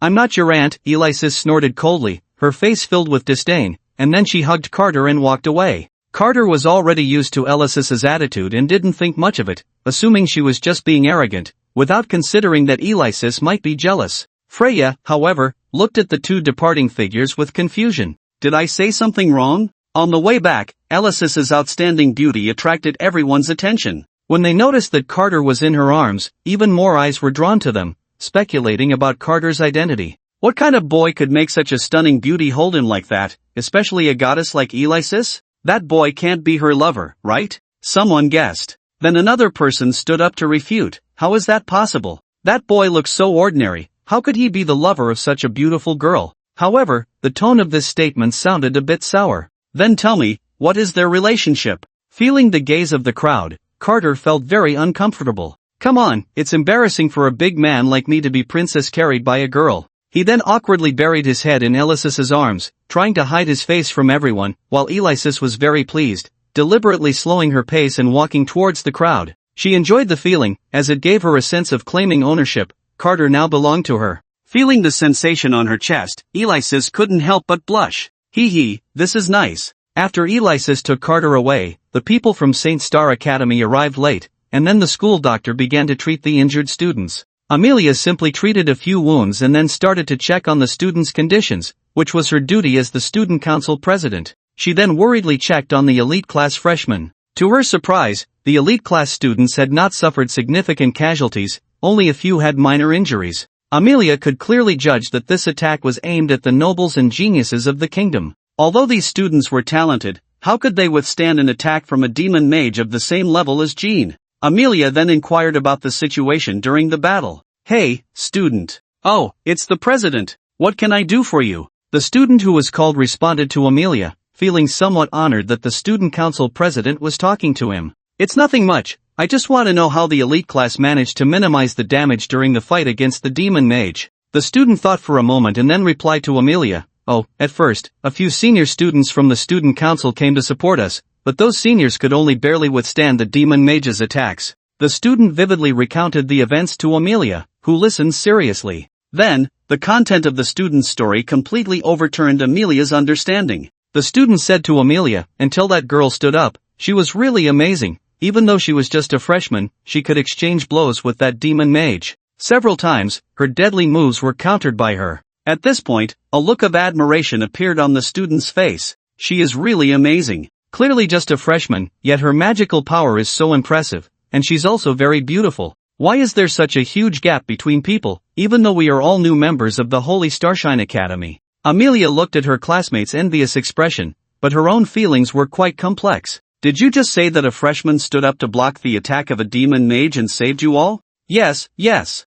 "I'm not your aunt," Alexis snorted coldly, her face filled with disdain, and then she hugged Carter and walked away. Carter was already used to Alexis's attitude and didn't think much of it, assuming she was just being arrogant, without considering that Alexis might be jealous. Freya, however, looked at the two departing figures with confusion. "Did I say something wrong?" On the way back, Alexis's outstanding beauty attracted everyone's attention. When they noticed that Carter was in her arms, even more eyes were drawn to them, speculating about Carter's identity. What kind of boy could make such a stunning beauty hold him like that, especially a goddess like Alexis? That boy can't be her lover, right? Someone guessed. Then another person stood up to refute. How is that possible? That boy looks so ordinary, how could he be the lover of such a beautiful girl? However, the tone of this statement sounded a bit sour. Then tell me, what is their relationship? Feeling the gaze of the crowd, Carter felt very uncomfortable. Come on, it's embarrassing for a big man like me to be princess carried by a girl. He then awkwardly buried his head in Alexis's arms, trying to hide his face from everyone, while Alexis was very pleased, deliberately slowing her pace and walking towards the crowd. She enjoyed the feeling, as it gave her a sense of claiming ownership. Carter now belonged to her. Feeling the sensation on her chest, Alexis couldn't help but blush. This is nice. After Alexis took Carter away, the people from St. Star Academy arrived late, and then the school doctor began to treat the injured students. Amelia simply treated a few wounds and then started to check on the students' conditions, which was her duty as the student council president. She then worriedly checked on the elite class freshmen. To her surprise, the elite class students had not suffered significant casualties, only a few had minor injuries. Amelia could clearly judge that this attack was aimed at the nobles and geniuses of the kingdom. Although these students were talented, how could they withstand an attack from a demon mage of the same level as Jean? Amelia then inquired about the situation during the battle. "Hey, student. "Oh, it's the president. What can I do for you?" The student who was called responded to Amelia, feeling somewhat honored that the student council president was talking to him. "It's nothing much. I just want to know how the elite class managed to minimize the damage during the fight against the demon mage." The student thought for a moment and then replied to Amelia, "Oh, at first, a few senior students from the student council came to support us, but those seniors could only barely withstand the demon mage's attacks." The student vividly recounted the events to Amelia, who listened seriously. Then, the content of the student's story completely overturned Amelia's understanding. The student said to Amelia, "Until that girl stood up, she was really amazing. Even though she was just a freshman, she could exchange blows with that demon mage. Several times, her deadly moves were countered by her." At this point, a look of admiration appeared on the student's face. "She is really amazing. Clearly just a freshman, yet her magical power is so impressive, and she's also very beautiful. Why is there such a huge gap between people, even though we are all new members of the Holy Starshine Academy?" Amelia looked at her classmate's envious expression, but her own feelings were quite complex. "Did you just say that a freshman stood up to block the attack of a demon mage and saved you all?" Yes.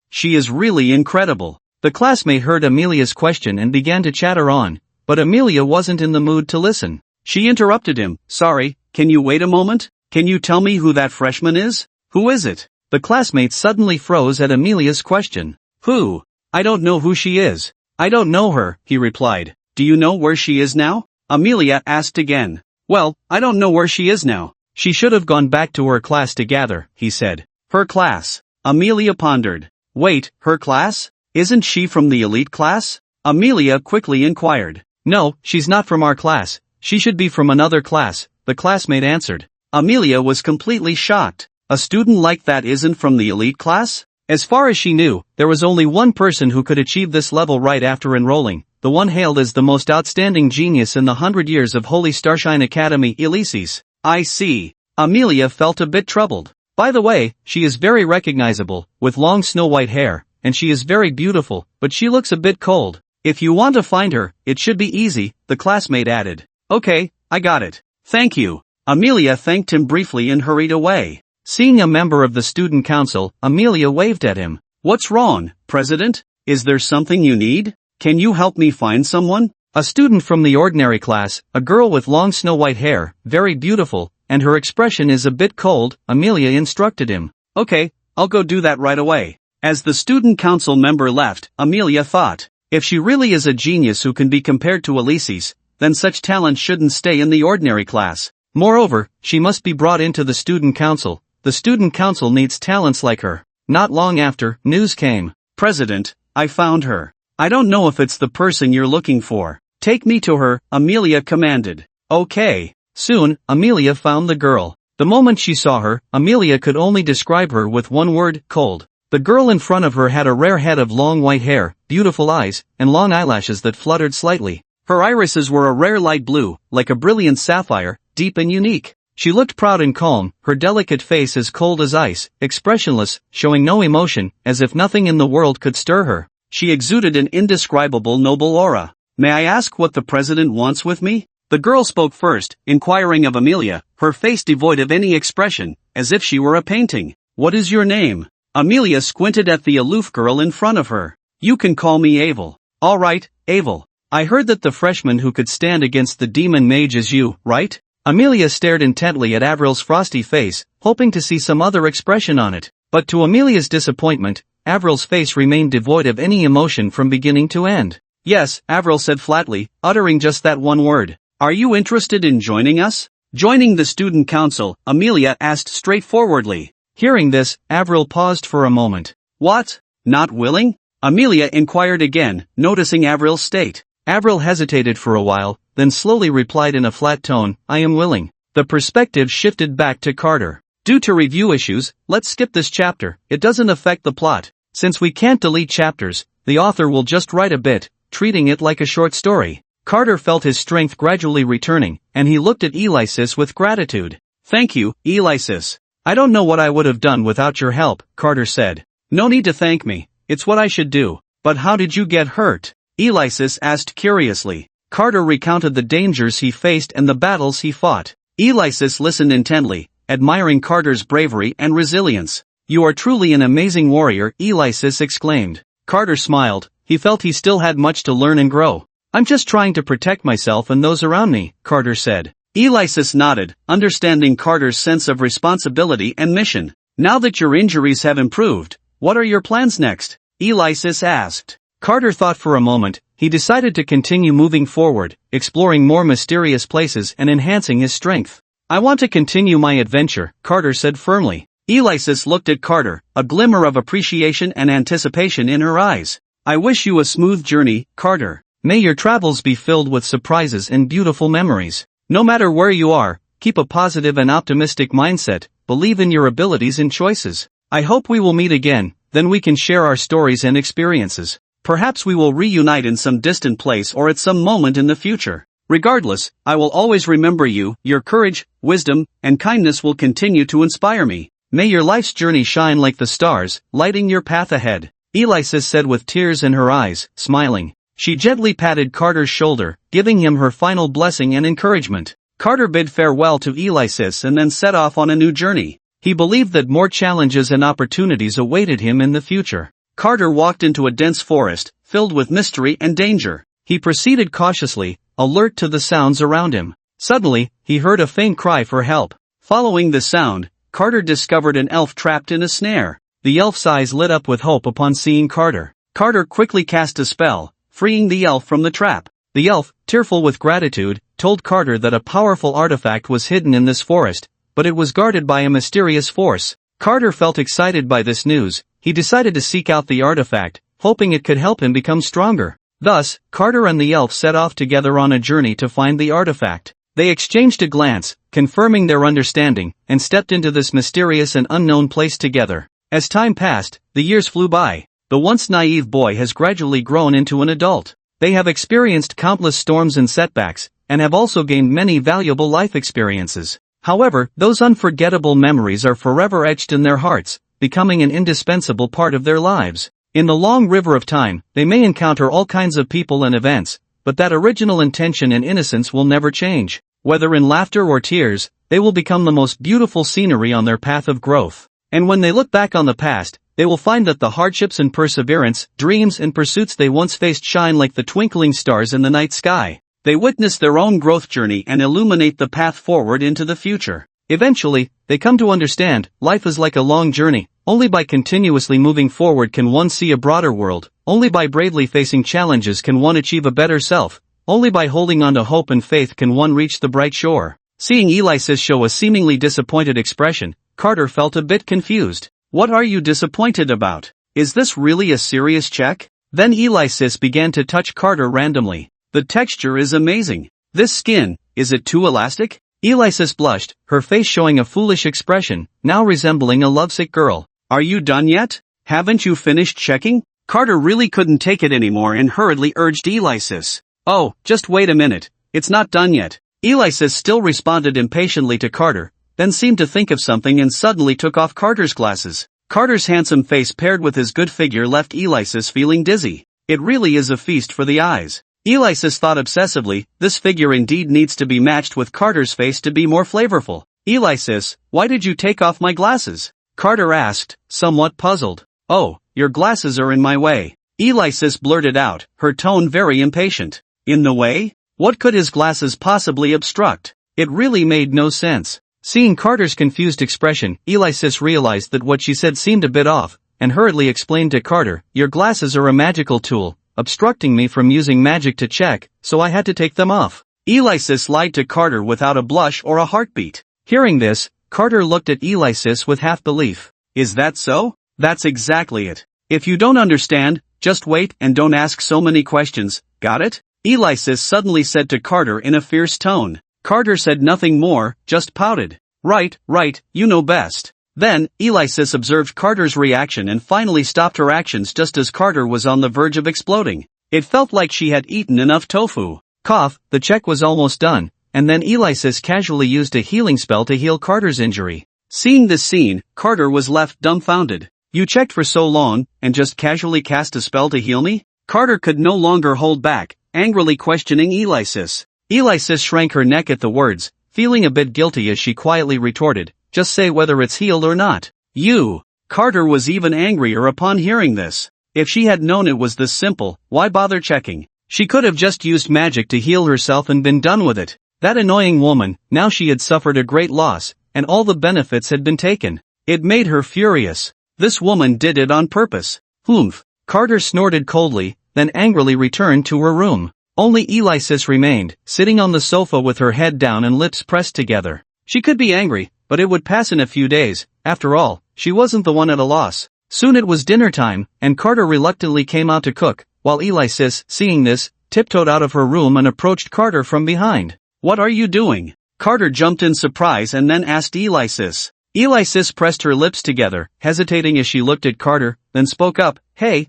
She is really incredible." The classmate heard Amelia's question and began to chatter on, but Amelia wasn't in the mood to listen. She interrupted him. "Sorry, can you wait a moment? Can you tell me who that freshman is? Who is it?" The classmate suddenly froze at Amelia's question. "Who? I don't know who she is." "I don't know her," he replied. "Do you know where she is now?" Amelia asked again. "Well, I don't know where she is now. She should have gone back to her class to gather," he said. "Her class?" Amelia pondered. "Wait, her class? Isn't she from the elite class?" Amelia quickly inquired. "No, she's not from our class. She should be from another class," the classmate answered. Amelia was completely shocked. A student like that isn't from the elite class? As far as she knew, there was only one person who could achieve this level right after enrolling, the one hailed as the most outstanding genius in the 100 years of Holy Starshine Academy, Alexis. "I see." Amelia felt a bit troubled. "By the way, she is very recognizable, with long snow-white hair, and she is very beautiful, but she looks a bit cold. If you want to find her, it should be easy," the classmate added. "Okay, I got it. Thank you." Amelia thanked him briefly and hurried away. Seeing a member of the student council, Amelia waved at him. "What's wrong, President? Is there something you need? Can you help me find someone?" A student from the ordinary class, a girl with long snow-white hair, very beautiful, and her expression is a bit cold, Amelia instructed him. "Okay, I'll go do that right away." As the student council member left, Amelia thought, if she really is a genius who can be compared to Alexis, then such talent shouldn't stay in the ordinary class. Moreover, she must be brought into the student council. The student council needs talents like her. Not long after, news came. "President, I found her. I don't know if it's the person you're looking for. Take me to her," Amelia commanded. "Okay." Soon, Amelia found the girl. The moment she saw her, Amelia could only describe her with one word: cold. The girl in front of her had a rare head of long white hair, beautiful eyes, and long eyelashes that fluttered slightly. Her irises were a rare light blue, like a brilliant sapphire, deep and unique. She looked proud and calm, her delicate face as cold as ice, expressionless, showing no emotion, as if nothing in the world could stir her. She exuded an indescribable noble aura. "May I ask what the president wants with me?" The girl spoke first, inquiring of Amelia, her face devoid of any expression, as if she were a painting. "What is your name?" Amelia squinted at the aloof girl in front of her. "You can call me Avel." "All right, Avel. I heard that the freshman who could stand against the demon mage is you, right?" Amelia stared intently at Avril's frosty face, hoping to see some other expression on it. But to Amelia's disappointment, Avril's face remained devoid of any emotion from beginning to end. "Yes," Avril said flatly, uttering just that one word. "Are you interested in joining us?" Joining the student council, Amelia asked straightforwardly. Hearing this, Avril paused for a moment. "What? Not willing?" Amelia inquired again, noticing Avril's state. Avril hesitated for a while, then slowly replied in a flat tone, "I am willing." The perspective shifted back to Carter. "Due to review issues, let's skip this chapter. It doesn't affect the plot. Since we can't delete chapters, the author will just write a bit, treating it like a short story." Carter felt his strength gradually returning, and he looked at Alexis with gratitude. "Thank you, Alexis. I don't know what I would have done without your help," Carter said. "No need to thank me. It's what I should do." "But how did you get hurt?" Alexis asked curiously. Carter recounted the dangers he faced and the battles he fought. Alexis listened intently, admiring Carter's bravery and resilience. "You are truly an amazing warrior," Alexis exclaimed. Carter smiled. He felt he still had much to learn and grow. I'm just trying to protect myself and those around me, Carter said. Alexis nodded, understanding Carter's sense of responsibility and mission. Now that your injuries have improved, what are your plans next? Alexis asked. Carter thought for a moment. He decided to continue moving forward, exploring more mysterious places and enhancing his strength. I want to continue my adventure, Carter said firmly. Alexis looked at Carter, a glimmer of appreciation and anticipation in her eyes. I wish you a smooth journey, Carter. May your travels be filled with surprises and beautiful memories. No matter where you are, keep a positive and optimistic mindset, believe in your abilities and choices. I hope we will meet again, then we can share our stories and experiences. Perhaps we will reunite in some distant place or at some moment in the future. Regardless, I will always remember you, your courage, wisdom, and kindness will continue to inspire me. May your life's journey shine like the stars, lighting your path ahead. Alexis said with tears in her eyes, smiling. She gently patted Carter's shoulder, giving him her final blessing and encouragement. Carter bid farewell to Alexis and then set off on a new journey. He believed that more challenges and opportunities awaited him in the future. Carter walked into a dense forest, filled with mystery and danger. He proceeded cautiously, alert to the sounds around him. Suddenly, he heard a faint cry for help. Following the sound, Carter discovered an elf trapped in a snare. The elf's eyes lit up with hope upon seeing Carter. Carter quickly cast a spell, freeing the elf from the trap. The elf, tearful with gratitude, told Carter that a powerful artifact was hidden in this forest, but it was guarded by a mysterious force. Carter felt excited by this news. He decided to seek out the artifact, hoping it could help him become stronger. Thus, Carter and the elf set off together on a journey to find the artifact. They exchanged a glance, confirming their understanding, and stepped into this mysterious and unknown place together. As time passed, the years flew by. The once naive boy has gradually grown into an adult. They have experienced countless storms and setbacks, and have also gained many valuable life experiences. However, those unforgettable memories are forever etched in their hearts, becoming an indispensable part of their lives. In the long river of time, they may encounter all kinds of people and events, but that original intention and innocence will never change. Whether in laughter or tears, they will become the most beautiful scenery on their path of growth. And when they look back on the past, they will find that the hardships and perseverance, dreams and pursuits they once faced shine like the twinkling stars in the night sky. They witness their own growth journey and illuminate the path forward into the future. Eventually, they come to understand, life is like a long journey. Only by continuously moving forward can one see a broader world. Only by bravely facing challenges can one achieve a better self. Only by holding on to hope and faith can one reach the bright shore. Seeing Alexis show a seemingly disappointed expression, Carter felt a bit confused. What are you disappointed about? Is this really a serious check? Then Alexis began to touch Carter randomly. The texture is amazing. This skin, is it too elastic? Alexis blushed, her face showing a foolish expression, now resembling a lovesick girl. Are you done yet? Haven't you finished checking? Carter really couldn't take it anymore and hurriedly urged Alexis. Oh, just wait a minute, it's not done yet. Alexis still responded impatiently to Carter, then seemed to think of something and suddenly took off Carter's glasses. Carter's handsome face paired with his good figure left Alexis feeling dizzy. It really is a feast for the eyes. Alexis thought obsessively, this figure indeed needs to be matched with Carter's face to be more flavorful. Alexis, why did you take off my glasses? Carter asked, somewhat puzzled. Oh, your glasses are in my way. Alexis blurted out, her tone very impatient. In the way? What could his glasses possibly obstruct? It really made no sense. Seeing Carter's confused expression, Alexis realized that what she said seemed a bit off, and hurriedly explained to Carter, your glasses are a magical tool, obstructing me from using magic to check, so I had to take them off. Alexis lied to Carter without a blush or a heartbeat. Hearing this, Carter looked at Alexis with half belief. Is that so? That's exactly it. If you don't understand, just wait and don't ask so many questions, got it? Alexis suddenly said to Carter in a fierce tone. Carter said nothing more, just pouted. Right, you know best. Then, Alexis observed Carter's reaction and finally stopped her actions just as Carter was on the verge of exploding. It felt like she had eaten enough tofu. Cough, the check was almost done, and then Alexis casually used a healing spell to heal Carter's injury. Seeing this scene, Carter was left dumbfounded. You checked for so long, and just casually cast a spell to heal me? Carter could no longer hold back, angrily questioning Alexis. Alexis shrank her neck at the words, feeling a bit guilty as she quietly retorted, just say whether it's healed or not. You! Carter was even angrier upon hearing this. If she had known it was this simple, why bother checking? She could have just used magic to heal herself and been done with it. That annoying woman, now she had suffered a great loss, and all the benefits had been taken. It made her furious. This woman did it on purpose. Humph. Carter snorted coldly, then angrily returned to her room. Only Alexis remained, sitting on the sofa with her head down and lips pressed together. She could be angry, but it would pass in a few days. After all, she wasn't the one at a loss. Soon it was dinner time, and Carter reluctantly came out to cook, while Alexis, seeing this, tiptoed out of her room and approached Carter from behind. "What are you doing?" Carter jumped in surprise and then asked Alexis. Alexis pressed her lips together, hesitating as she looked at Carter, then spoke up, Hey,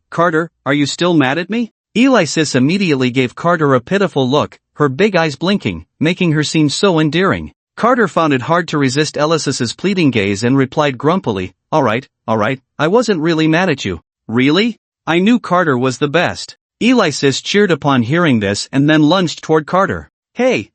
Carter, are you still mad at me?" Alexis immediately gave Carter a pitiful look, her big eyes blinking, making her seem so endearing. Carter found it hard to resist Alexis's pleading gaze and replied grumpily, Alright, I wasn't really mad at you. Really? I knew Carter was the best. Alexis cheered upon hearing this and then lunged toward Carter. Hey,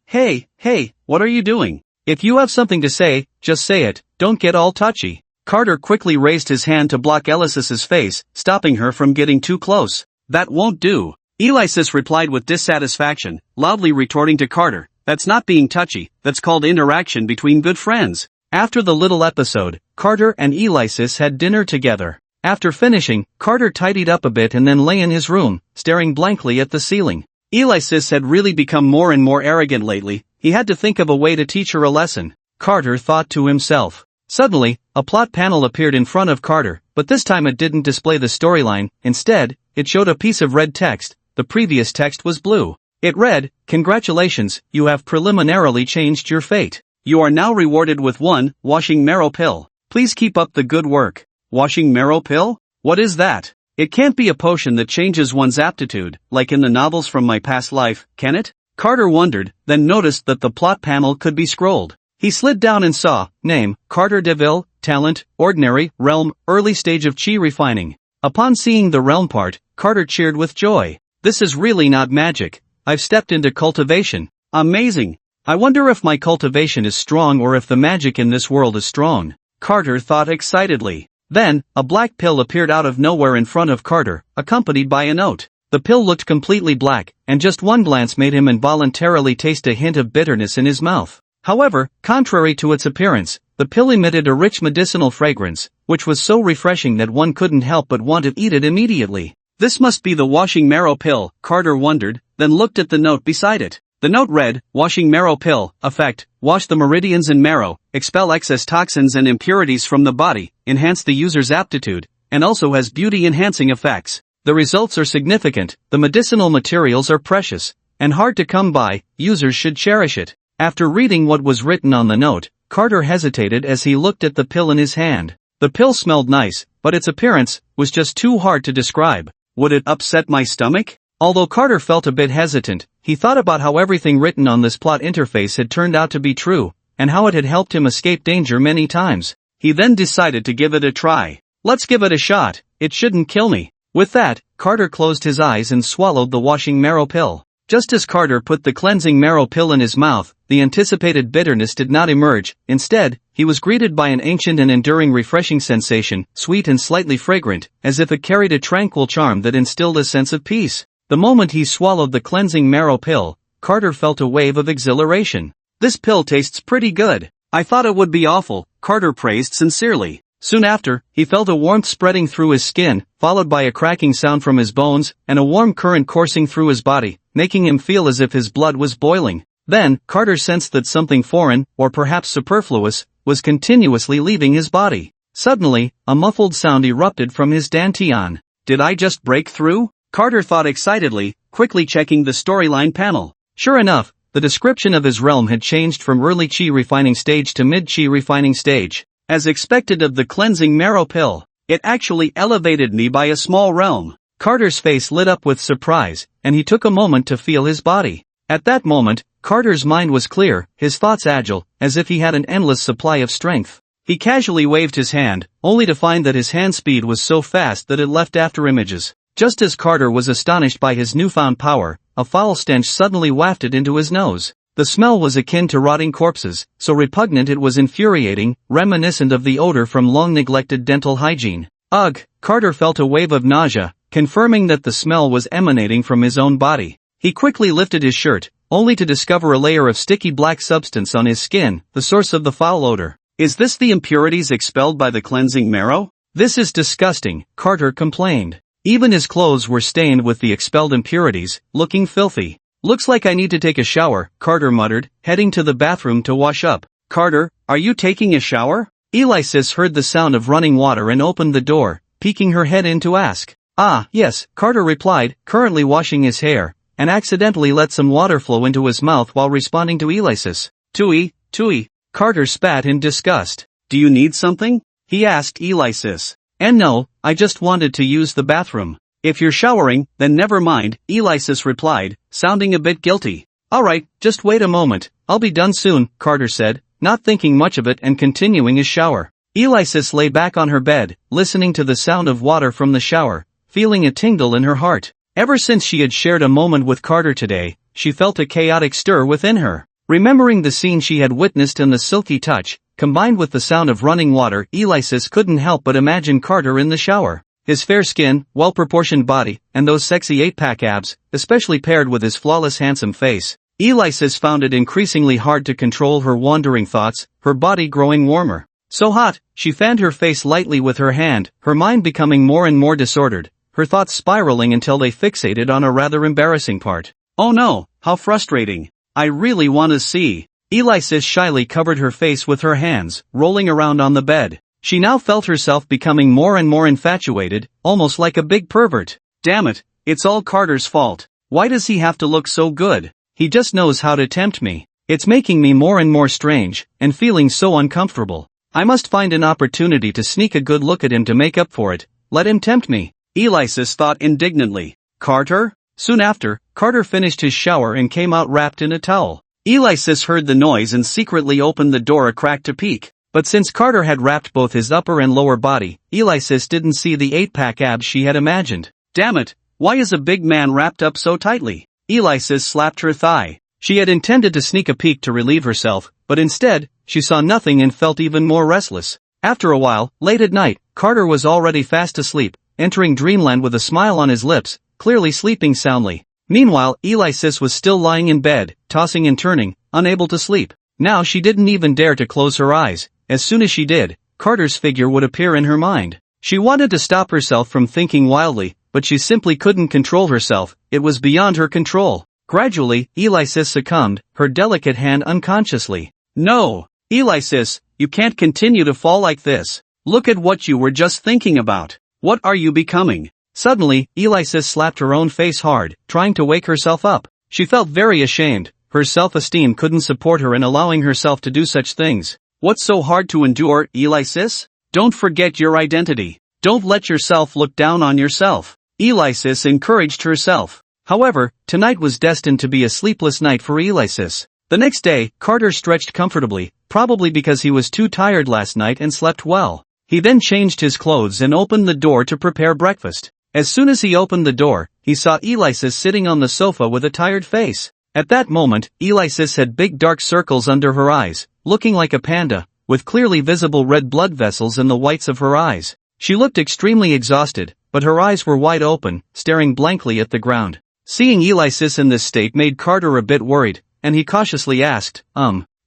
what are you doing? If you have something to say, just say it, don't get all touchy. Carter quickly raised his hand to block Alexis's face, stopping her from getting too close. That won't do. Alexis replied with dissatisfaction, loudly retorting to Carter, That's not being touchy, that's called interaction between good friends. After the little episode, Carter and Alexis had dinner together. After finishing, Carter tidied up a bit and then lay in his room, staring blankly at the ceiling. Alexis had really become more and more arrogant lately. He had to think of a way to teach her a lesson. Carter thought to himself. Suddenly, a plot panel appeared in front of Carter, but this time it didn't display the storyline. Instead, it showed a piece of red text. The previous text was blue. It read, Congratulations, you have preliminarily changed your fate. You are now rewarded with 1 washing marrow pill. Please keep up the good work. Washing marrow pill? What is that? It can't be a potion that changes one's aptitude, like in the novels from my past life, can it? Carter wondered, then noticed that the plot panel could be scrolled. He slid down and saw, Name, Carter DeVille, Talent, Ordinary, Realm, Early Stage of Chi Refining. Upon seeing the realm part, Carter cheered with joy. This is really not magic. I've stepped into cultivation. Amazing. I wonder if my cultivation is strong or if the magic in this world is strong. Carter thought excitedly. Then, a black pill appeared out of nowhere in front of Carter, accompanied by a note. The pill looked completely black, and just one glance made him involuntarily taste a hint of bitterness in his mouth. However, contrary to its appearance, the pill emitted a rich medicinal fragrance, which was so refreshing that one couldn't help but want to eat it immediately. This must be the washing marrow pill, Carter wondered, then looked at the note beside it. The note read, Washing marrow pill, effect, wash the meridians and marrow, expel excess toxins and impurities from the body, enhance the user's aptitude, and also has beauty-enhancing effects. The results are significant, the medicinal materials are precious, and hard to come by, users should cherish it. After reading what was written on the note, Carter hesitated as he looked at the pill in his hand. The pill smelled nice, but its appearance was just too hard to describe. Would it upset my stomach? Although Carter felt a bit hesitant, he thought about how everything written on this plot interface had turned out to be true, and how it had helped him escape danger many times. He then decided to give it a try. Let's give it a shot, it shouldn't kill me. With that, Carter closed his eyes and swallowed the washing marrow pill. Just as Carter put the cleansing marrow pill in his mouth, the anticipated bitterness did not emerge. Instead, he was greeted by an ancient and enduring refreshing sensation, sweet and slightly fragrant, as if it carried a tranquil charm that instilled a sense of peace. The moment he swallowed the cleansing marrow pill, Carter felt a wave of exhilaration. This pill tastes pretty good. I thought it would be awful, Carter praised sincerely. Soon after, he felt a warmth spreading through his skin, followed by a cracking sound from his bones, and a warm current coursing through his body, making him feel as if his blood was boiling. Then, Carter sensed that something foreign, or perhaps superfluous, was continuously leaving his body. Suddenly, a muffled sound erupted from his dantian. Did I just break through? Carter thought excitedly, quickly checking the storyline panel. Sure enough, the description of his realm had changed from early chi refining stage to mid chi refining stage. As expected of the cleansing marrow pill, it actually elevated me by a small realm. Carter's face lit up with surprise, and he took a moment to feel his body. At that moment, Carter's mind was clear, his thoughts agile, as if he had an endless supply of strength. He casually waved his hand, only to find that his hand speed was so fast that it left after images. Just as Carter was astonished by his newfound power, a foul stench suddenly wafted into his nose. The smell was akin to rotting corpses, so repugnant it was infuriating, reminiscent of the odor from long-neglected dental hygiene. Ugh, Carter felt a wave of nausea, confirming that the smell was emanating from his own body. He quickly lifted his shirt, only to discover a layer of sticky black substance on his skin, the source of the foul odor. Is this the impurities expelled by the cleansing marrow? This is disgusting, Carter complained. Even his clothes were stained with the expelled impurities, looking filthy. Looks like I need to take a shower, Carter muttered, heading to the bathroom to wash up. Carter, are you taking a shower? Alexis heard the sound of running water and opened the door, peeking her head in to ask. Ah, yes, Carter replied, currently washing his hair, and accidentally let some water flow into his mouth while responding to Alexis. Tui. Carter spat in disgust. Do you need something? He asked Alexis. And no, I just wanted to use the bathroom. If you're showering, then never mind, Alexis replied, sounding a bit guilty. Alright, just wait a moment, I'll be done soon, Carter said, not thinking much of it and continuing his shower. Alexis lay back on her bed, listening to the sound of water from the shower, feeling a tingle in her heart. Ever since she had shared a moment with Carter today, she felt a chaotic stir within her. Remembering the scene she had witnessed and the silky touch, combined with the sound of running water, Alexis couldn't help but imagine Carter in the shower. His fair skin, well-proportioned body, and those sexy 8-pack abs, especially paired with his flawless handsome face. Alexis found it increasingly hard to control her wandering thoughts, her body growing warmer. So hot, she fanned her face lightly with her hand, her mind becoming more and more disordered, her thoughts spiraling until they fixated on a rather embarrassing part. Oh no, how frustrating. I really want to see. Alexis shyly covered her face with her hands, rolling around on the bed. She now felt herself becoming more and more infatuated, almost like a big pervert. Damn it, it's all Carter's fault. Why does he have to look so good? He just knows how to tempt me. It's making me more and more strange, and feeling so uncomfortable. I must find an opportunity to sneak a good look at him to make up for it. Let him tempt me. Alexis thought indignantly. Carter? Soon after, Carter finished his shower and came out wrapped in a towel. Alexis heard the noise and secretly opened the door a crack to peek. But since Carter had wrapped both his upper and lower body, Alexis didn't see the 8-pack abs she had imagined. Damn it, why is a big man wrapped up so tightly? Alexis slapped her thigh. She had intended to sneak a peek to relieve herself, but instead, she saw nothing and felt even more restless. After a while, late at night, Carter was already fast asleep, entering dreamland with a smile on his lips, clearly sleeping soundly. Meanwhile, Alexis was still lying in bed, tossing and turning, unable to sleep. Now she didn't even dare to close her eyes. As soon as she did, Carter's figure would appear in her mind. She wanted to stop herself from thinking wildly, but she simply couldn't control herself, it was beyond her control. Gradually, Alexis succumbed, her delicate hand unconsciously. No! Alexis, you can't continue to fall like this. Look at what you were just thinking about. What are you becoming? Suddenly, Alexis slapped her own face hard, trying to wake herself up. She felt very ashamed, her self-esteem couldn't support her in allowing herself to do such things. What's so hard to endure, Alexis? Don't forget your identity. Don't let yourself look down on yourself. Alexis encouraged herself. However, tonight was destined to be a sleepless night for Alexis. The next day, Carter stretched comfortably, probably because he was too tired last night and slept well. He then changed his clothes and opened the door to prepare breakfast. As soon as he opened the door, he saw Alexis sitting on the sofa with a tired face. At that moment, Alexis had big dark circles under her eyes, looking like a panda, with clearly visible red blood vessels in the whites of her eyes. She looked extremely exhausted, but her eyes were wide open, staring blankly at the ground. Seeing Alexis in this state made Carter a bit worried, and he cautiously asked,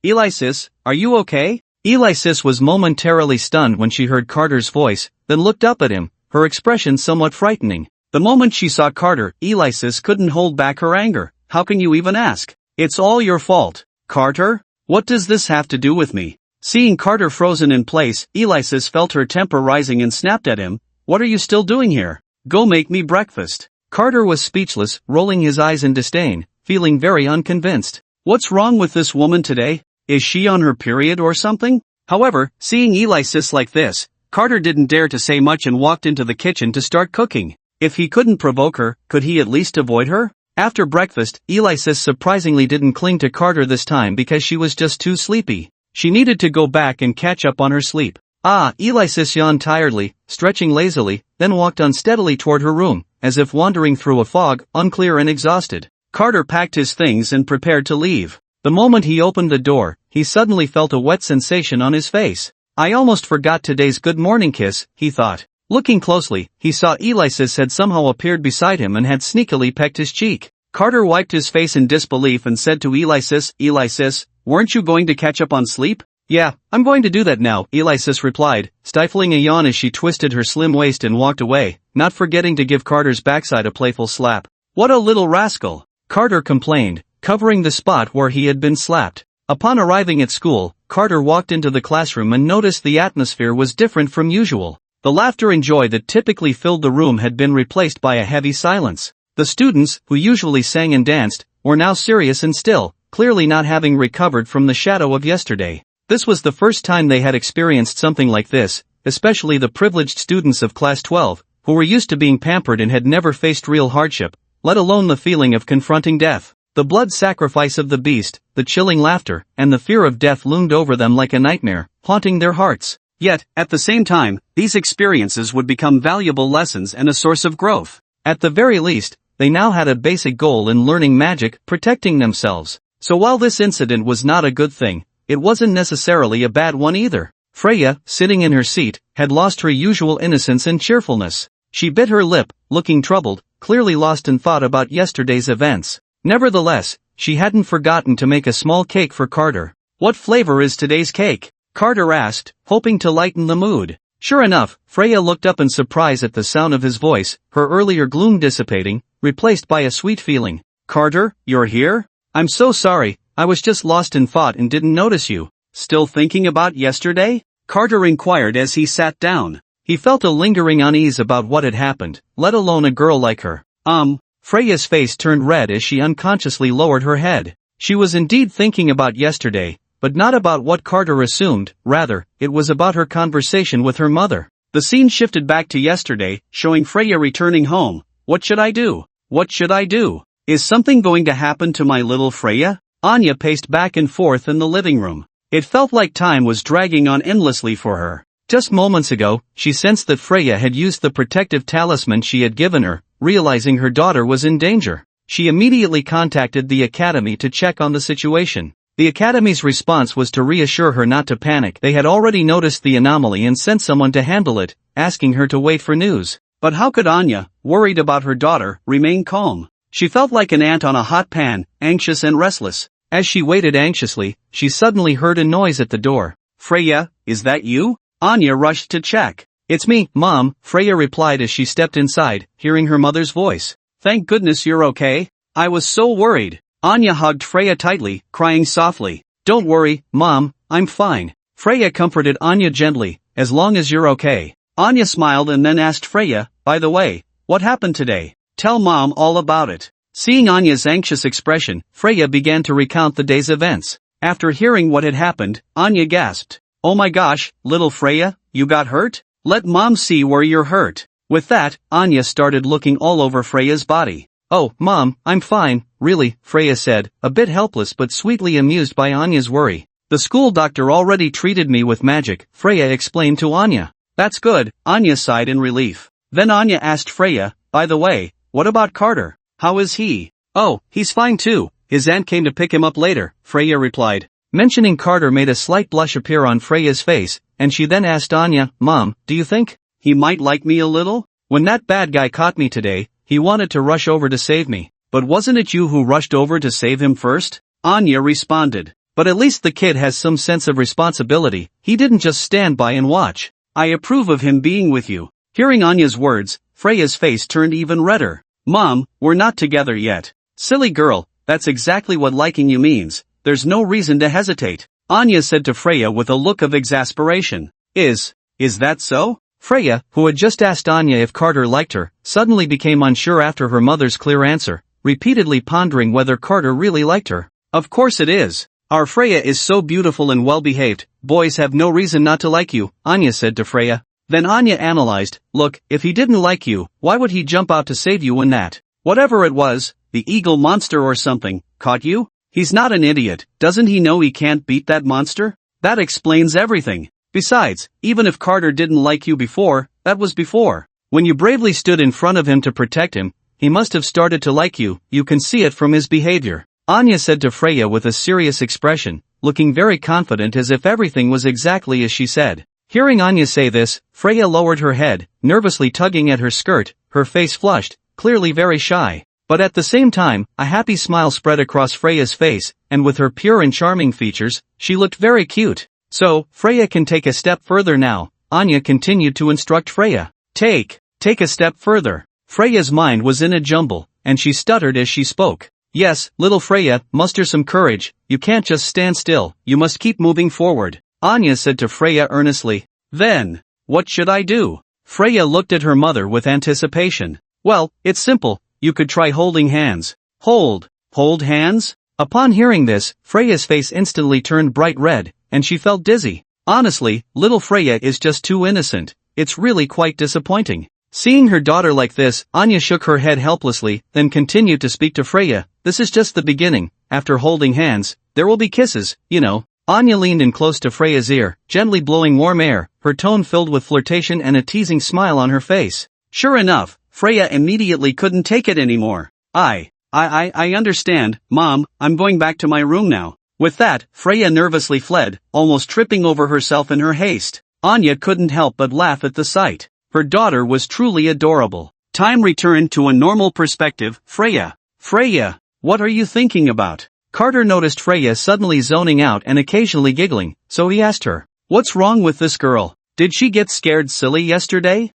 Alexis, are you okay? Alexis was momentarily stunned when she heard Carter's voice, then looked up at him, her expression somewhat frightening. The moment she saw Carter, Alexis couldn't hold back her anger. How can you even ask? It's all your fault. Carter? What does this have to do with me? Seeing Carter frozen in place, Alexis felt her temper rising and snapped at him. What are you still doing here? Go make me breakfast. Carter was speechless, rolling his eyes in disdain, feeling very unconvinced. What's wrong with this woman today? Is she on her period or something? However, seeing Alexis like this, Carter didn't dare to say much and walked into the kitchen to start cooking. If he couldn't provoke her, could he at least avoid her? After breakfast, Alexis surprisingly didn't cling to Carter this time because she was just too sleepy. She needed to go back and catch up on her sleep. Alexis yawned tiredly, stretching lazily, then walked unsteadily toward her room, as if wandering through a fog, unclear and exhausted. Carter packed his things and prepared to leave. The moment he opened the door, he suddenly felt a wet sensation on his face. I almost forgot today's good morning kiss, he thought. Looking closely, he saw Alexis had somehow appeared beside him and had sneakily pecked his cheek. Carter wiped his face in disbelief and said to Alexis, "Alexis, weren't you going to catch up on sleep?" "Yeah, I'm going to do that now," Alexis replied, stifling a yawn as she twisted her slim waist and walked away, not forgetting to give Carter's backside a playful slap. "What a little rascal," Carter complained, covering the spot where he had been slapped. Upon arriving at school, Carter walked into the classroom and noticed the atmosphere was different from usual. The laughter and joy that typically filled the room had been replaced by a heavy silence. The students, who usually sang and danced, were now serious and still, clearly not having recovered from the shadow of yesterday. This was the first time they had experienced something like this, especially the privileged students of Class 12, who were used to being pampered and had never faced real hardship, let alone the feeling of confronting death. The blood sacrifice of the beast, the chilling laughter, and the fear of death loomed over them like a nightmare, haunting their hearts. Yet, at the same time, these experiences would become valuable lessons and a source of growth. At the very least, they now had a basic goal in learning magic, protecting themselves. So while this incident was not a good thing, it wasn't necessarily a bad one either. Freya, sitting in her seat, had lost her usual innocence and cheerfulness. She bit her lip, looking troubled, clearly lost in thought about yesterday's events. Nevertheless, she hadn't forgotten to make a small cake for Carter. "What flavor is today's cake?" Carter asked, hoping to lighten the mood. Sure enough, Freya looked up in surprise at the sound of his voice, her earlier gloom dissipating, replaced by a sweet feeling. "Carter, you're here? I'm so sorry, I was just lost in thought and didn't notice you." "Still thinking about yesterday?" Carter inquired as he sat down. He felt a lingering unease about what had happened, let alone a girl like her. Freya's face turned red as she unconsciously lowered her head. She was indeed thinking about yesterday, but not about what Carter assumed, rather, it was about her conversation with her mother. The scene shifted back to yesterday, showing Freya returning home. "What should I do? What should I do? Is something going to happen to my little Freya?" Anya paced back and forth in the living room. It felt like time was dragging on endlessly for her. Just moments ago, she sensed that Freya had used the protective talisman she had given her, realizing her daughter was in danger. She immediately contacted the academy to check on the situation. The academy's response was to reassure her not to panic. They had already noticed the anomaly and sent someone to handle it, asking her to wait for news. But how could Anya, worried about her daughter, remain calm? She felt like an ant on a hot pan, anxious and restless. As she waited anxiously, she suddenly heard a noise at the door. "Freya, is that you?" Anya rushed to check. "It's me, Mom," Freya replied as she stepped inside, hearing her mother's voice. "Thank goodness you're okay. I was so worried." Anya hugged Freya tightly, crying softly. "Don't worry, Mom, I'm fine." Freya comforted Anya gently, "As long as you're okay." Anya smiled and then asked Freya, "By the way, what happened today? Tell Mom all about it." Seeing Anya's anxious expression, Freya began to recount the day's events. After hearing what had happened, Anya gasped. "Oh my gosh, little Freya, you got hurt? Let Mom see where you're hurt." With that, Anya started looking all over Freya's body. "Oh, Mom, I'm fine, really," Freya said, a bit helpless but sweetly amused by Anya's worry. "The school doctor already treated me with magic," Freya explained to Anya. "That's good," Anya sighed in relief. Then Anya asked Freya, "By the way, what about Carter? How is he?" "Oh, he's fine too. His aunt came to pick him up later," Freya replied. Mentioning Carter made a slight blush appear on Freya's face, and she then asked Anya, "Mom, do you think he might like me a little? When that bad guy caught me today, he wanted to rush over to save me. But wasn't it you who rushed over to save him first?" Anya responded. "But at least the kid has some sense of responsibility. He didn't just stand by and watch. I approve of him being with you." Hearing Anya's words, Freya's face turned even redder. "Mom, we're not together yet." "Silly girl, that's exactly what liking you means. There's no reason to hesitate," Anya said to Freya with a look of exasperation. Is that so?" Freya, who had just asked Anya if Carter liked her, suddenly became unsure after her mother's clear answer, repeatedly pondering whether Carter really liked her. "Of course it is. Our Freya is so beautiful and well-behaved, boys have no reason not to like you," Anya said to Freya. Then Anya analyzed, "Look, if he didn't like you, why would he jump out to save you when that, whatever it was, the eagle monster or something, caught you? He's not an idiot, doesn't he know he can't beat that monster? That explains everything. Besides, even if Carter didn't like you before, that was before. When you bravely stood in front of him to protect him, he must have started to like you, you can see it from his behavior," Anya said to Freya with a serious expression, looking very confident as if everything was exactly as she said. Hearing Anya say this, Freya lowered her head, nervously tugging at her skirt, her face flushed, clearly very shy. But at the same time, a happy smile spread across Freya's face, and with her pure and charming features, she looked very cute. So, Freya can take a step further now, Anya continued to instruct Freya. Take a step further. Freya's mind was in a jumble, and she stuttered as she spoke. Yes, little Freya, muster some courage, you can't just stand still, you must keep moving forward, Anya said to Freya earnestly. Then, what should I do? Freya looked at her mother with anticipation. Well, it's simple, you could try holding hands. Hold hands? Upon hearing this, Freya's face instantly turned bright red, and she felt dizzy. Honestly, little Freya is just too innocent, it's really quite disappointing. Seeing her daughter like this, Anya shook her head helplessly, then continued to speak to Freya. This is just the beginning, after holding hands, there will be kisses, you know. Anya leaned in close to Freya's ear, gently blowing warm air, her tone filled with flirtation and a teasing smile on her face. Sure enough, Freya immediately couldn't take it anymore. I understand, Mom, I'm going back to my room now. With that, Freya nervously fled, almost tripping over herself in her haste. Anya couldn't help but laugh at the sight. Her daughter was truly adorable. Time returned to a normal perspective. Freya, what are you thinking about? Carter noticed Freya suddenly zoning out and occasionally giggling, so he asked her, what's wrong with this girl? Did she get scared silly yesterday?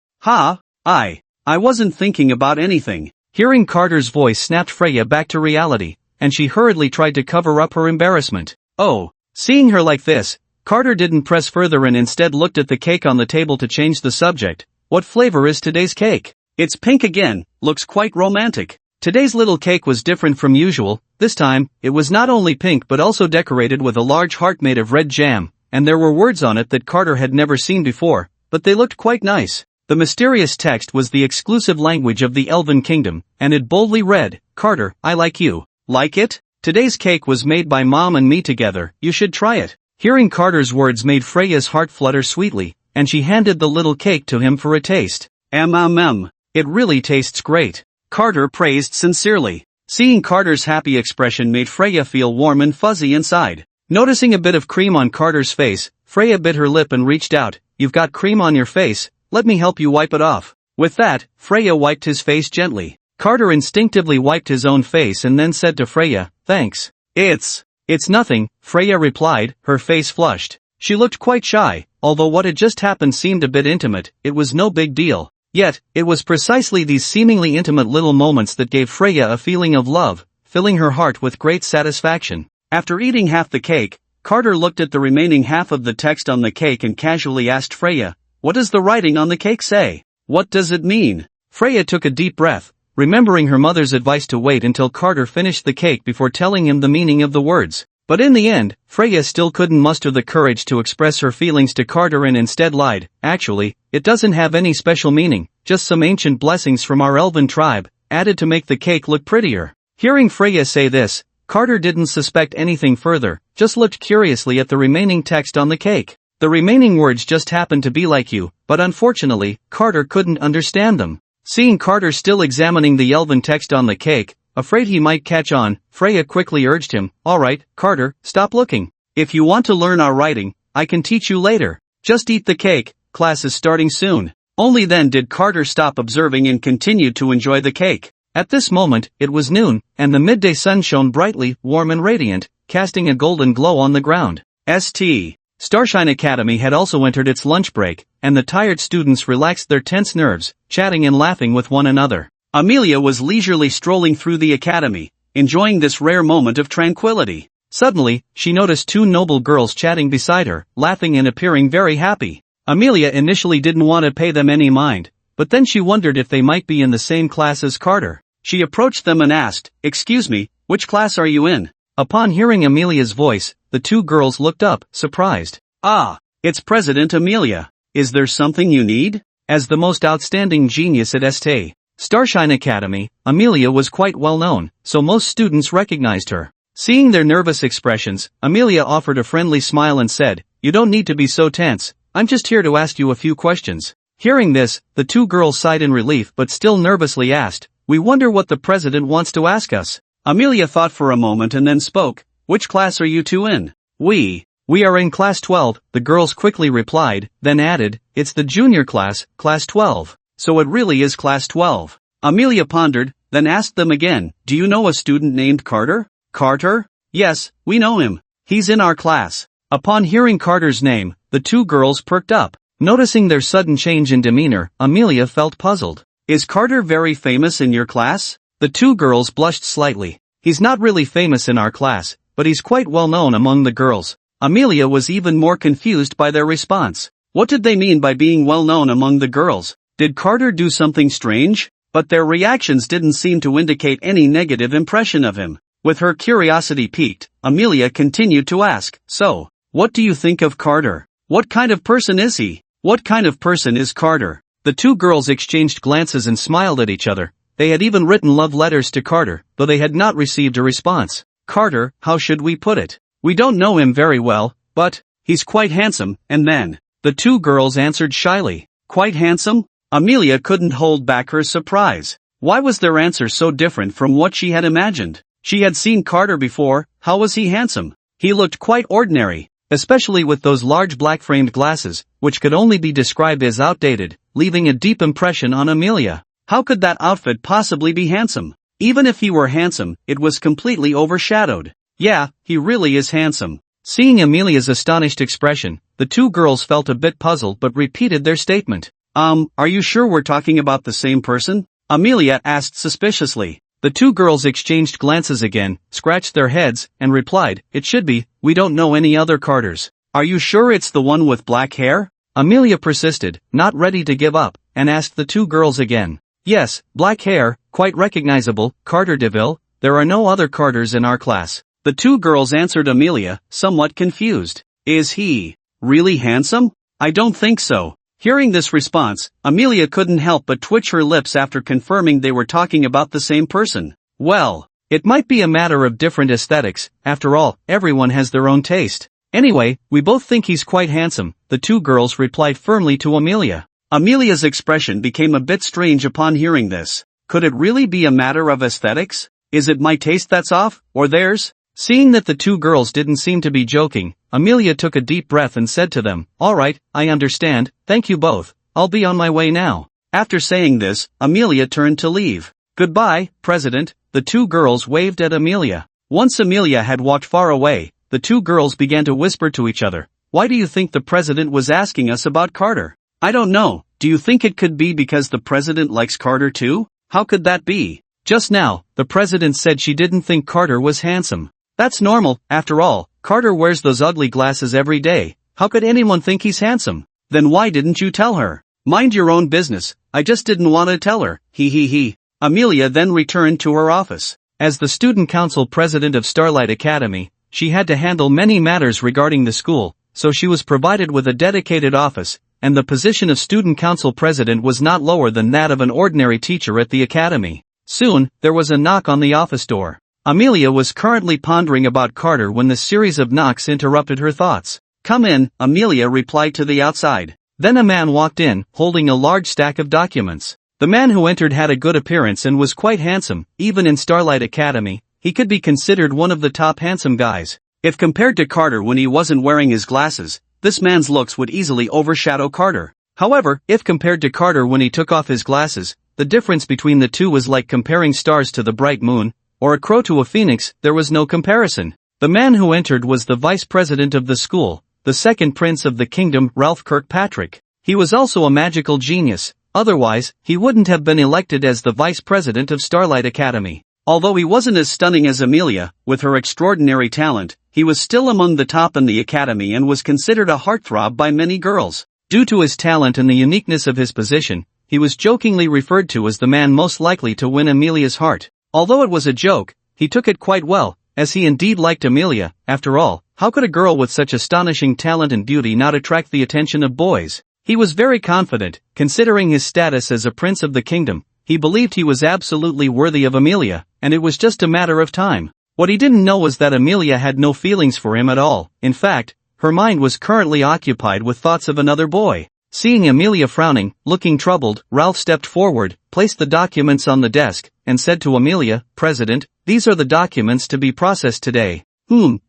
I wasn't thinking about anything. Hearing Carter's voice snapped Freya back to reality, and she hurriedly tried to cover up her embarrassment. Oh, seeing her like this, Carter didn't press further and instead looked at the cake on the table to change the subject. What flavor is today's cake? It's pink again, looks quite romantic. Today's little cake was different from usual. This time, it was not only pink but also decorated with a large heart made of red jam, and there were words on it that Carter had never seen before, but they looked quite nice. The mysterious text was the exclusive language of the Elven Kingdom, and it boldly read, Carter, I like you. Like it? Today's cake was made by Mom and me together, you should try it. Hearing Carter's words made Freya's heart flutter sweetly, and she handed the little cake to him for a taste. It really tastes great. Carter praised sincerely. Seeing Carter's happy expression made Freya feel warm and fuzzy inside. Noticing a bit of cream on Carter's face, Freya bit her lip and reached out. You've got cream on your face, let me help you wipe it off. With that, Freya wiped his face gently. Carter instinctively wiped his own face and then said to Freya, thanks. It's nothing, Freya replied, her face flushed. She looked quite shy, although what had just happened seemed a bit intimate, it was no big deal. Yet, it was precisely these seemingly intimate little moments that gave Freya a feeling of love, filling her heart with great satisfaction. After eating half the cake, Carter looked at the remaining half of the text on the cake and casually asked Freya, what does the writing on the cake say? What does it mean? Freya took a deep breath, remembering her mother's advice to wait until Carter finished the cake before telling him the meaning of the words. But in the end, Freya still couldn't muster the courage to express her feelings to Carter and instead lied. Actually, it doesn't have any special meaning, just some ancient blessings from our elven tribe, added to make the cake look prettier. Hearing Freya say this, Carter didn't suspect anything further, just looked curiously at the remaining text on the cake. The remaining words just happened to be like you, but unfortunately, Carter couldn't understand them. Seeing Carter still examining the elven text on the cake, afraid he might catch on, Freya quickly urged him, alright, Carter, stop looking. If you want to learn our writing, I can teach you later. Just eat the cake, class is starting soon. Only then did Carter stop observing and continue to enjoy the cake. At this moment, it was noon, and the midday sun shone brightly, warm and radiant, casting a golden glow on the ground. Starshine Academy had also entered its lunch break, and the tired students relaxed their tense nerves, chatting and laughing with one another. Amelia was leisurely strolling through the academy, enjoying this rare moment of tranquility. Suddenly, she noticed two noble girls chatting beside her, laughing and appearing very happy. Amelia initially didn't want to pay them any mind, but then she wondered if they might be in the same class as Carter. She approached them and asked, excuse me, which class are you in? Upon hearing Amelia's voice, the two girls looked up, surprised. Ah, it's President Amelia. Is there something you need? As the most outstanding genius at Starshine Academy, Amelia was quite well known, so most students recognized her. Seeing their nervous expressions, Amelia offered a friendly smile and said, you don't need to be so tense, I'm just here to ask you a few questions. Hearing this, the two girls sighed in relief but still nervously asked, we wonder what the president wants to ask us. Amelia thought for a moment and then spoke, which class are you two in? We are in class 12, the girls quickly replied, then added, it's the junior class, class 12. So it really is class 12. Amelia pondered, then asked them again, do you know a student named Carter? Carter? Yes, we know him. He's in our class. Upon hearing Carter's name, the two girls perked up. Noticing their sudden change in demeanor, Amelia felt puzzled. Is Carter very famous in your class? The two girls blushed slightly. He's not really famous in our class, but he's quite well known among the girls. Amelia was even more confused by their response. What did they mean by being well known among the girls? Did Carter do something strange? But their reactions didn't seem to indicate any negative impression of him. With her curiosity piqued, Amelia continued to ask, so, what do you think of Carter? What kind of person is he? What kind of person is Carter? The two girls exchanged glances and smiled at each other. They had even written love letters to Carter, though they had not received a response. Carter, how should we put it? We don't know him very well, but, he's quite handsome, and then, the two girls answered shyly. Quite handsome? Amelia couldn't hold back her surprise. Why was their answer so different from what she had imagined? She had seen Carter before. How was he handsome? He looked quite ordinary, especially with those large black-framed glasses, which could only be described as outdated, leaving a deep impression on Amelia. How could that outfit possibly be handsome? Even if he were handsome, it was completely overshadowed. Yeah, he really is handsome. Seeing Amelia's astonished expression, the two girls felt a bit puzzled but repeated their statement. Are you sure we're talking about the same person? Amelia asked suspiciously. The two girls exchanged glances again, scratched their heads, and replied, it should be, we don't know any other Carters. Are you sure it's the one with black hair? Amelia persisted, not ready to give up, and asked the two girls again. Yes, black hair, quite recognizable, Carter DeVille. There are no other Carters in our class. The two girls answered Amelia, somewhat confused. Is he really handsome? I don't think so. Hearing this response, Amelia couldn't help but twitch her lips after confirming they were talking about the same person. Well, it might be a matter of different aesthetics. After all, everyone has their own taste. Anyway, we both think he's quite handsome, the two girls replied firmly to Amelia. Amelia's expression became a bit strange upon hearing this. Could it really be a matter of aesthetics? Is it my taste that's off, or theirs? Seeing that the two girls didn't seem to be joking, Amelia took a deep breath and said to them, all right, I understand, thank you both, I'll be on my way now. After saying this, Amelia turned to leave. Goodbye, President, the two girls waved at Amelia. Once Amelia had walked far away, the two girls began to whisper to each other. Why do you think the president was asking us about Carter? I don't know, do you think it could be because the president likes Carter too? How could that be? Just now, the president said she didn't think Carter was handsome. That's normal, after all, Carter wears those ugly glasses every day. How could anyone think he's handsome? Then why didn't you tell her? Mind your own business, I just didn't want to tell her, he. Amelia then returned to her office. As the student council president of Starlight Academy, she had to handle many matters regarding the school, so she was provided with a dedicated office, and the position of student council president was not lower than that of an ordinary teacher at the academy. Soon, there was a knock on the office door. Amelia was currently pondering about Carter when the series of knocks interrupted her thoughts. Come in, Amelia replied to the outside. Then a man walked in, holding a large stack of documents. The man who entered had a good appearance and was quite handsome. Even in Starlight Academy, he could be considered one of the top handsome guys. If compared to Carter when he wasn't wearing his glasses, this man's looks would easily overshadow Carter. However, if compared to Carter when he took off his glasses, the difference between the two was like comparing stars to the bright moon, or a crow to a phoenix. There was no comparison. The man who entered was the vice president of the school, the second prince of the kingdom, Ralph Kirkpatrick. He was also a magical genius, otherwise, he wouldn't have been elected as the vice president of Starlight Academy. Although he wasn't as stunning as Amelia, with her extraordinary talent, he was still among the top in the academy and was considered a heartthrob by many girls. Due to his talent and the uniqueness of his position, he was jokingly referred to as the man most likely to win Amelia's heart. Although it was a joke, he took it quite well, as he indeed liked Amelia. After all, how could a girl with such astonishing talent and beauty not attract the attention of boys? He was very confident, considering his status as a prince of the kingdom. He believed he was absolutely worthy of Amelia, and it was just a matter of time. What he didn't know was that Amelia had no feelings for him at all. In fact, her mind was currently occupied with thoughts of another boy. Seeing Amelia frowning, looking troubled, Ralph stepped forward, placed the documents on the desk, and said to Amelia, President, these are the documents to be processed today.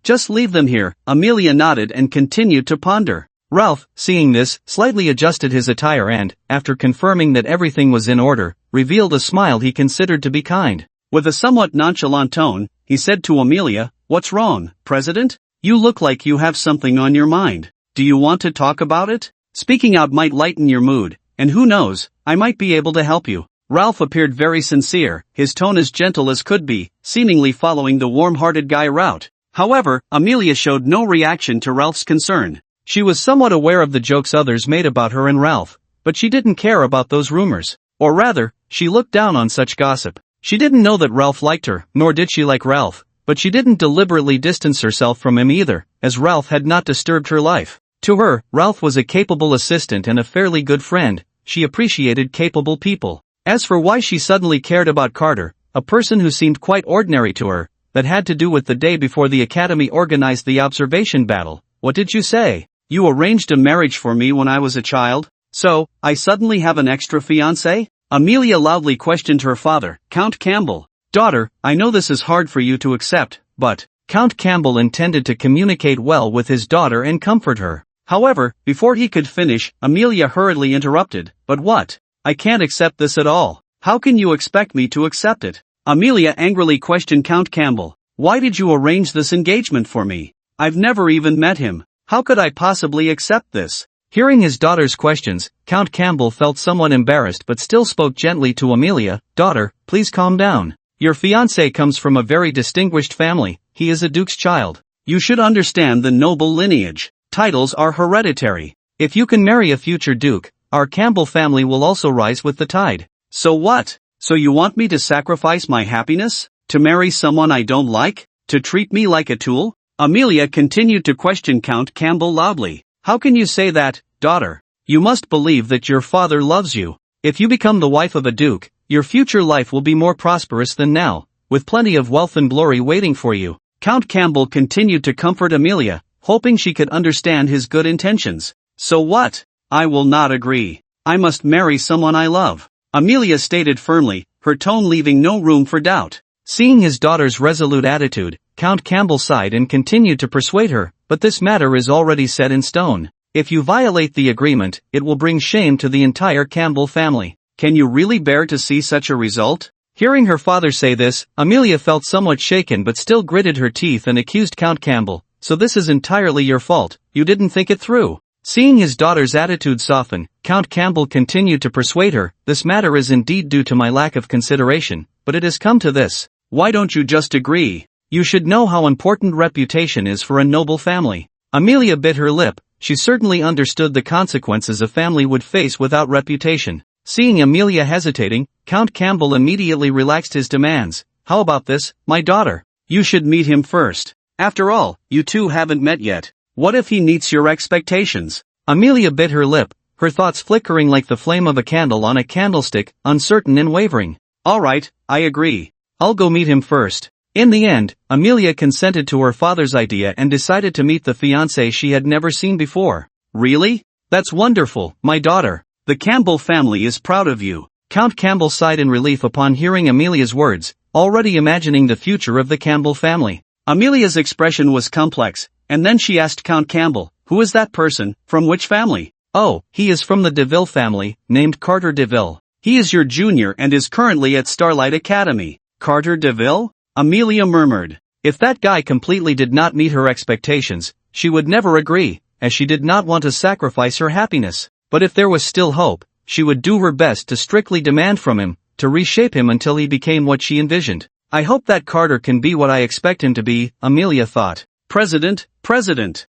Just leave them here, Amelia nodded and continued to ponder. Ralph, seeing this, slightly adjusted his attire and, after confirming that everything was in order, revealed a smile he considered to be kind. With a somewhat nonchalant tone, he said to Amelia, "What's wrong, President? You look like you have something on your mind. Do you want to talk about it? Speaking out might lighten your mood, and who knows, I might be able to help you." Ralph appeared very sincere, his tone as gentle as could be, seemingly following the warm-hearted guy route. However, Amelia showed no reaction to Ralph's concern. She was somewhat aware of the jokes others made about her and Ralph, but she didn't care about those rumors. Or rather, she looked down on such gossip. She didn't know that Ralph liked her, nor did she like Ralph, but she didn't deliberately distance herself from him either, as Ralph had not disturbed her life. To her, Ralph was a capable assistant and a fairly good friend. She appreciated capable people. As for why she suddenly cared about Carter, a person who seemed quite ordinary to her, that had to do with the day before the Academy organized the observation battle. What did you say? You arranged a marriage for me when I was a child? So, I suddenly have an extra fiancé? Amelia loudly questioned her father, Count Campbell. Daughter, I know this is hard for you to accept, but, Count Campbell intended to communicate well with his daughter and comfort her. However, before he could finish, Amelia hurriedly interrupted, "But what? I can't accept this at all. How can you expect me to accept it?" Amelia angrily questioned Count Campbell. "Why did you arrange this engagement for me? I've never even met him. How could I possibly accept this?" Hearing his daughter's questions, Count Campbell felt somewhat embarrassed but still spoke gently to Amelia, "Daughter, please calm down. Your fiancé comes from a very distinguished family, he is a duke's child. You should understand the noble lineage. Titles are hereditary. If you can marry a future duke, our Campbell family will also rise with the tide." "So what? So you want me to sacrifice my happiness? To marry someone I don't like? To treat me like a tool?" Amelia continued to question Count Campbell loudly. "How can you say that, daughter? You must believe that your father loves you. If you become the wife of a duke, your future life will be more prosperous than now, with plenty of wealth and glory waiting for you." Count Campbell continued to comfort Amelia, hoping she could understand his good intentions. "So what? I will not agree. I must marry someone I love," Amelia stated firmly, her tone leaving no room for doubt. Seeing his daughter's resolute attitude, Count Campbell sighed and continued to persuade her, "But this matter is already set in stone. If you violate the agreement, it will bring shame to the entire Campbell family. Can you really bear to see such a result?" Hearing her father say this, Amelia felt somewhat shaken but still gritted her teeth and accused Count Campbell, "So this is entirely your fault, you didn't think it through." Seeing his daughter's attitude soften, Count Campbell continued to persuade her, "This matter is indeed due to my lack of consideration, but it has come to this. Why don't you just agree? You should know how important reputation is for a noble family." Amelia bit her lip. She certainly understood the consequences a family would face without reputation. Seeing Amelia hesitating, Count Campbell immediately relaxed his demands. "How about this, my daughter? You should meet him first. After all, you two haven't met yet. What if he meets your expectations?" Amelia bit her lip, her thoughts flickering like the flame of a candle on a candlestick, uncertain and wavering. "All right, I agree. I'll go meet him first." In the end, Amelia consented to her father's idea and decided to meet the fiancé she had never seen before. "Really? That's wonderful, my daughter. The Campbell family is proud of you." Count Campbell sighed in relief upon hearing Amelia's words, already imagining the future of the Campbell family. Amelia's expression was complex, and then she asked Count Campbell, "Who is that person, from which family?" "Oh, he is from the DeVille family, named Carter DeVille. He is your junior and is currently at Starlight Academy." "Carter DeVille?" Amelia murmured. If that guy completely did not meet her expectations, she would never agree, as she did not want to sacrifice her happiness. But if there was still hope, she would do her best to strictly demand from him, to reshape him until he became what she envisioned. "I hope that Carter can be what I expect him to be," Amelia thought. President,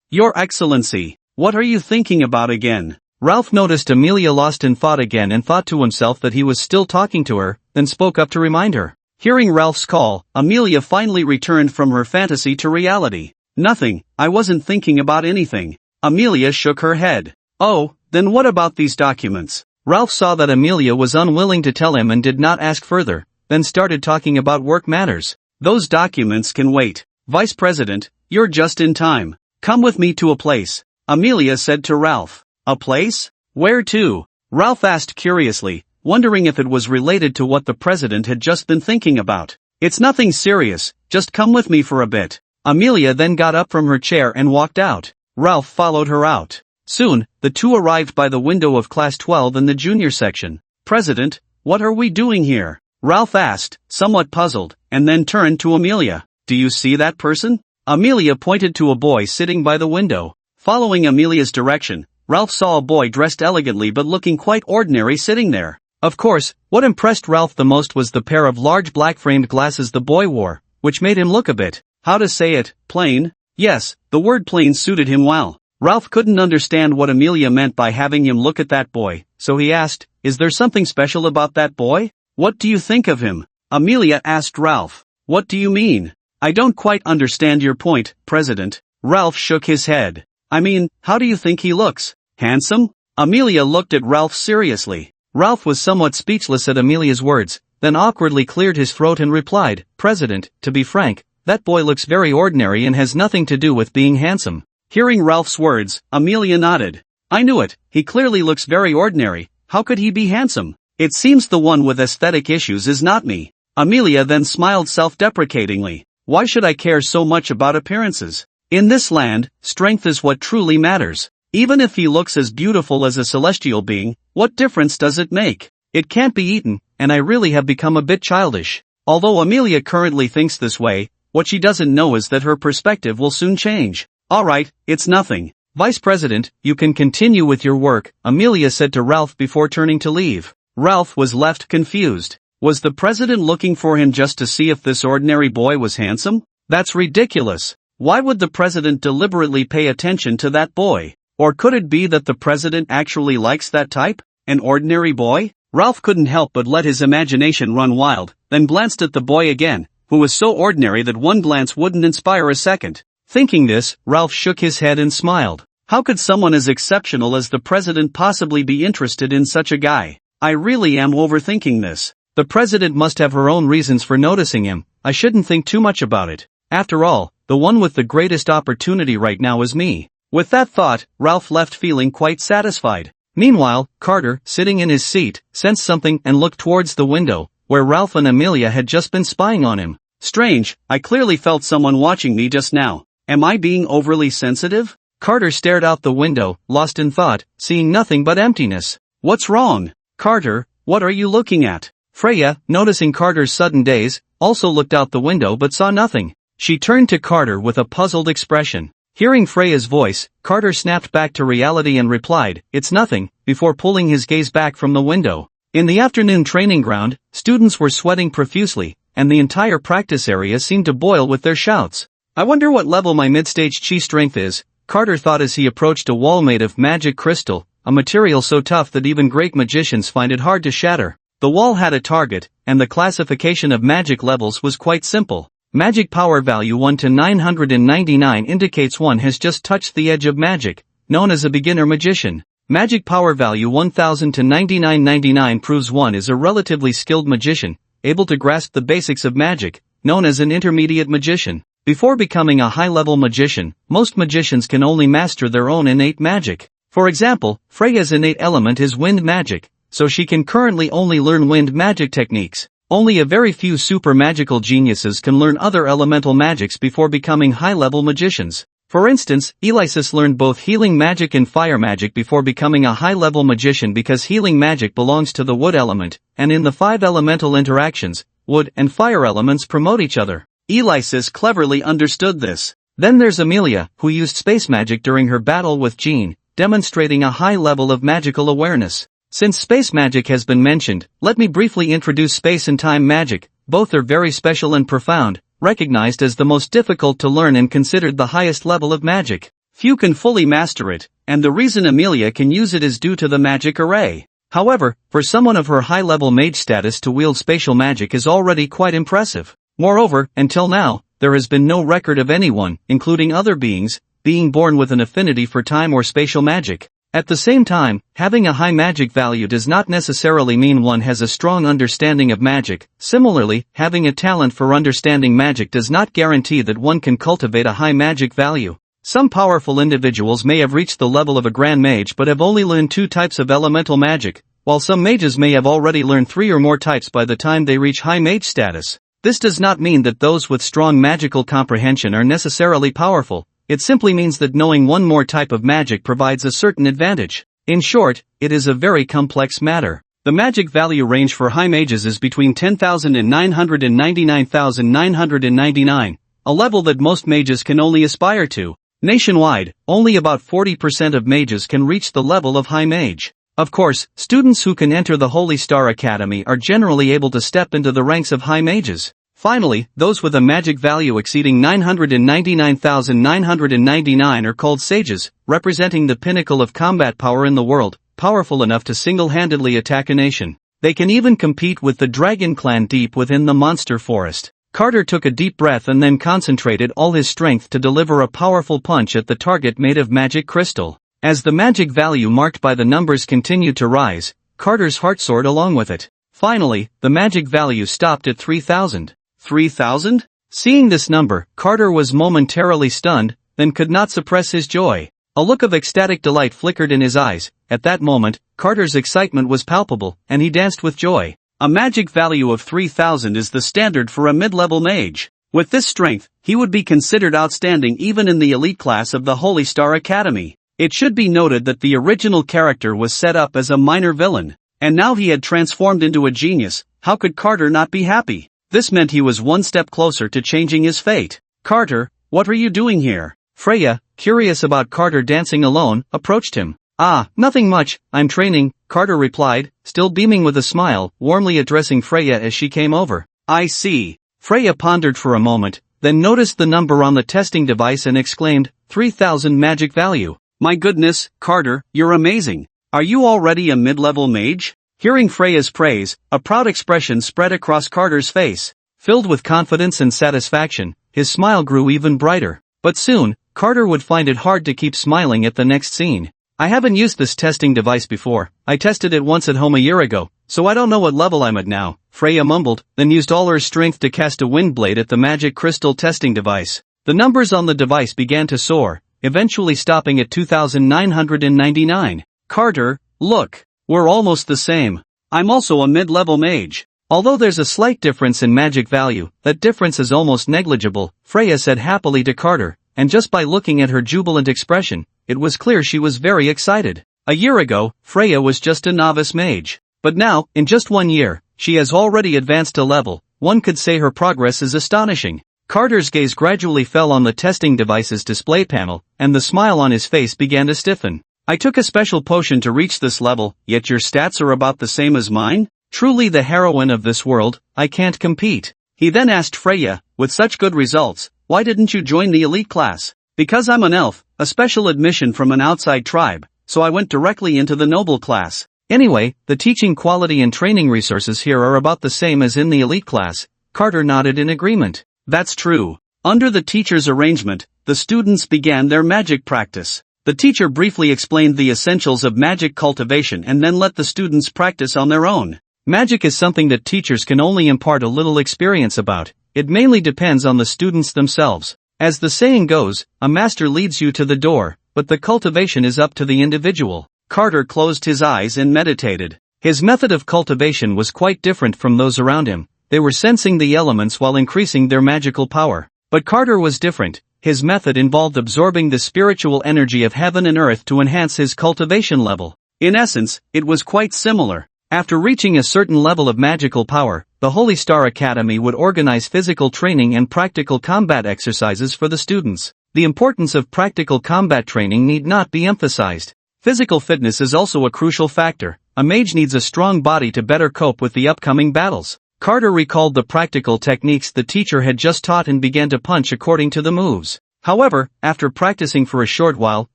Your Excellency, what are you thinking about again?" Ralph noticed Amelia lost in thought again and thought to himself that he was still talking to her, then spoke up to remind her. Hearing Ralph's call, Amelia finally returned from her fantasy to reality. "Nothing, I wasn't thinking about anything." Amelia shook her head. "Oh, then what about these documents?" Ralph saw that Amelia was unwilling to tell him and did not ask further, then started talking about work matters. "Those documents can wait. Vice President, you're just in time. Come with me to a place," Amelia said to Ralph. "A place? Where to?" Ralph asked curiously, wondering if it was related to what the president had just been thinking about. "It's nothing serious, just come with me for a bit," Amelia then got up from her chair and walked out. Ralph followed her out. Soon, the two arrived by the window of Class 12 in the junior section. "President, what are we doing here?" Ralph asked, somewhat puzzled, and then turned to Amelia. "Do you see that person?" Amelia pointed to a boy sitting by the window. Following Amelia's direction, Ralph saw a boy dressed elegantly but looking quite ordinary sitting there. Of course, what impressed Ralph the most was the pair of large black-framed glasses the boy wore, which made him look a bit, how to say it, plain? Yes, the word plain suited him well. Ralph couldn't understand what Amelia meant by having him look at that boy, so he asked, "Is there something special about that boy? What do you think of him?" Amelia asked Ralph. "What do you mean? I don't quite understand your point, President." Ralph shook his head. "I mean, how do you think he looks? Handsome?" Amelia looked at Ralph seriously. Ralph was somewhat speechless at Amelia's words, then awkwardly cleared his throat and replied, "President, to be frank, that boy looks very ordinary and has nothing to do with being handsome." Hearing Ralph's words, Amelia nodded. "I knew it, he clearly looks very ordinary, how could he be handsome? It seems the one with aesthetic issues is not me." Amelia then smiled self-deprecatingly. "Why should I care so much about appearances? In this land, strength is what truly matters. Even if he looks as beautiful as a celestial being, what difference does it make? It can't be eaten, and I really have become a bit childish." Although Amelia currently thinks this way, what she doesn't know is that her perspective will soon change. "Alright, it's nothing. Vice President, you can continue with your work," Amelia said to Ralph before turning to leave. Ralph was left confused. Was the president looking for him just to see if this ordinary boy was handsome? That's ridiculous. Why would the president deliberately pay attention to that boy? Or could it be that the president actually likes that type? An ordinary boy? Ralph couldn't help but let his imagination run wild, then glanced at the boy again, who was so ordinary that one glance wouldn't inspire a second. Thinking this, Ralph shook his head and smiled. How could someone as exceptional as the president possibly be interested in such a guy? I really am overthinking this. The president must have her own reasons for noticing him. I shouldn't think too much about it. After all, the one with the greatest opportunity right now is me. With that thought, Ralph left feeling quite satisfied. Meanwhile, Carter, sitting in his seat, sensed something and looked towards the window, where Ralph and Amelia had just been spying on him. Strange, I clearly felt someone watching me just now. Am I being overly sensitive? Carter stared out the window, lost in thought, seeing nothing but emptiness. What's wrong? Carter, what are you looking at? Freya, noticing Carter's sudden daze, also looked out the window but saw nothing. She turned to Carter with a puzzled expression. Hearing Freya's voice, Carter snapped back to reality and replied, "It's nothing," before pulling his gaze back from the window. In the afternoon training ground, students were sweating profusely, and the entire practice area seemed to boil with their shouts. I wonder what level my mid-stage chi strength is, Carter thought as he approached a wall made of magic crystal, a material so tough that even great magicians find it hard to shatter. The wall had a target, and the classification of magic levels was quite simple. Magic power value 1 to 999 indicates one has just touched the edge of magic, known as a beginner magician. Magic power value 1000 to 9999 proves one is a relatively skilled magician, able to grasp the basics of magic, known as an intermediate magician. Before becoming a high-level magician, most magicians can only master their own innate magic. For example, Freya's innate element is wind magic, so she can currently only learn wind magic techniques. Only a very few super magical geniuses can learn other elemental magics before becoming high-level magicians. For instance, Alexis learned both healing magic and fire magic before becoming a high-level magician because healing magic belongs to the wood element, and in the 5 elemental interactions, wood and fire elements promote each other. Alexis cleverly understood this. Then there's Amelia, who used space magic during her battle with Jean, demonstrating a high level of magical awareness. Since space magic has been mentioned, let me briefly introduce space and time magic. Both are very special and profound, recognized as the most difficult to learn and considered the highest level of magic. Few can fully master it, and the reason Amelia can use it is due to the magic array. However, for someone of her high-level mage status to wield spatial magic is already quite impressive. Moreover, until now, there has been no record of anyone, including other beings, being born with an affinity for time or spatial magic. At the same time, having a high magic value does not necessarily mean one has a strong understanding of magic. Similarly, having a talent for understanding magic does not guarantee that one can cultivate a high magic value. Some powerful individuals may have reached the level of a grand mage but have only learned 2 types of elemental magic, while some mages may have already learned 3 or more types by the time they reach high mage status. This does not mean that those with strong magical comprehension are necessarily powerful, it simply means that knowing one more type of magic provides a certain advantage. In short, it is a very complex matter. The magic value range for high mages is between 10,000 and 999,999, a level that most mages can only aspire to. Nationwide, only about 40% of mages can reach the level of high mage. Of course, students who can enter the Holy Star Academy are generally able to step into the ranks of high mages. Finally, those with a magic value exceeding 999,999 are called sages, representing the pinnacle of combat power in the world, powerful enough to single-handedly attack a nation. They can even compete with the Dragon Clan deep within the monster forest. Carter took a deep breath and then concentrated all his strength to deliver a powerful punch at the target made of magic crystal. As the magic value marked by the numbers continued to rise, Carter's heart soared along with it. Finally, the magic value stopped at 3,000. 3,000? Seeing this number, Carter was momentarily stunned, then could not suppress his joy. A look of ecstatic delight flickered in his eyes. At that moment, Carter's excitement was palpable, and he danced with joy. A magic value of 3,000 is the standard for a mid-level mage. With this strength, he would be considered outstanding even in the elite class of the Holy Star Academy. It should be noted that the original character was set up as a minor villain, and now he had transformed into a genius. How could Carter not be happy? This meant he was one step closer to changing his fate. Carter, what are you doing here? Freya, curious about Carter dancing alone, approached him. Ah, nothing much, I'm training, Carter replied, still beaming with a smile, warmly addressing Freya as she came over. I see. Freya pondered for a moment, then noticed the number on the testing device and exclaimed, 3,000 magic value. My goodness, Carter, you're amazing. Are you already a mid-level mage? Hearing Freya's praise, a proud expression spread across Carter's face. Filled with confidence and satisfaction, his smile grew even brighter. But soon, Carter would find it hard to keep smiling at the next scene. I haven't used this testing device before. I tested it once at home a year ago, so I don't know what level I'm at now, Freya mumbled, then used all her strength to cast a wind blade at the magic crystal testing device. The numbers on the device began to soar, eventually stopping at 2,999. Carter, look. We're almost the same. I'm also a mid-level mage. Although there's a slight difference in magic value, that difference is almost negligible, Freya said happily to Carter, and just by looking at her jubilant expression, it was clear she was very excited. A year ago, Freya was just a novice mage. But now, in just 1 year, she has already advanced a level. One could say her progress is astonishing. Carter's gaze gradually fell on the testing device's display panel, and the smile on his face began to stiffen. I took a special potion to reach this level, yet your stats are about the same as mine? Truly the heroine of this world, I can't compete. He then asked Freya, with such good results, why didn't you join the elite class? Because I'm an elf, a special admission from an outside tribe, so I went directly into the noble class. Anyway, the teaching quality and training resources here are about the same as in the elite class. Carter nodded in agreement. That's true. Under the teacher's arrangement, the students began their magic practice. The teacher briefly explained the essentials of magic cultivation and then let the students practice on their own. Magic is something that teachers can only impart a little experience about. It mainly depends on the students themselves. As the saying goes, a master leads you to the door, but the cultivation is up to the individual. Carter closed his eyes and meditated. His method of cultivation was quite different from those around him. They were sensing the elements while increasing their magical power. But Carter was different. His method involved absorbing the spiritual energy of heaven and earth to enhance his cultivation level. In essence, it was quite similar. After reaching a certain level of magical power, the Holy Star Academy would organize physical training and practical combat exercises for the students. The importance of practical combat training need not be emphasized. Physical fitness is also a crucial factor. A mage needs a strong body to better cope with the upcoming battles. Carter recalled the practical techniques the teacher had just taught and began to punch according to the moves. However, after practicing for a short while,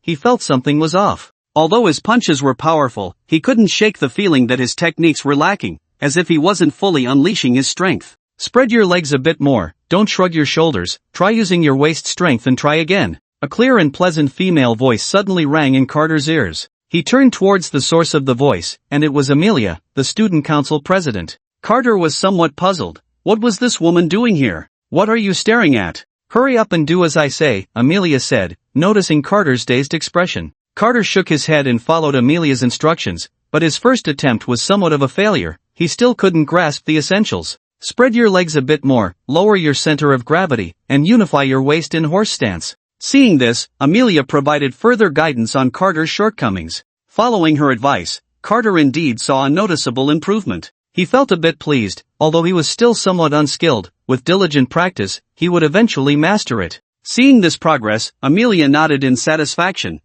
he felt something was off. Although his punches were powerful, he couldn't shake the feeling that his techniques were lacking, as if he wasn't fully unleashing his strength. Spread your legs a bit more, don't shrug your shoulders, try using your waist strength and try again. A clear and pleasant female voice suddenly rang in Carter's ears. He turned towards the source of the voice, and it was Amelia, the student council president. Carter was somewhat puzzled. What was this woman doing here? What are you staring at? Hurry up and do as I say, Amelia said, noticing Carter's dazed expression. Carter shook his head and followed Amelia's instructions, but his first attempt was somewhat of a failure. He still couldn't grasp the essentials. Spread your legs a bit more, lower your center of gravity, and unify your waist in horse stance. Seeing this, Amelia provided further guidance on Carter's shortcomings. Following her advice, Carter indeed saw a noticeable improvement. He felt a bit pleased, although he was still somewhat unskilled. With diligent practice, he would eventually master it. Seeing this progress, Amelia nodded in satisfaction.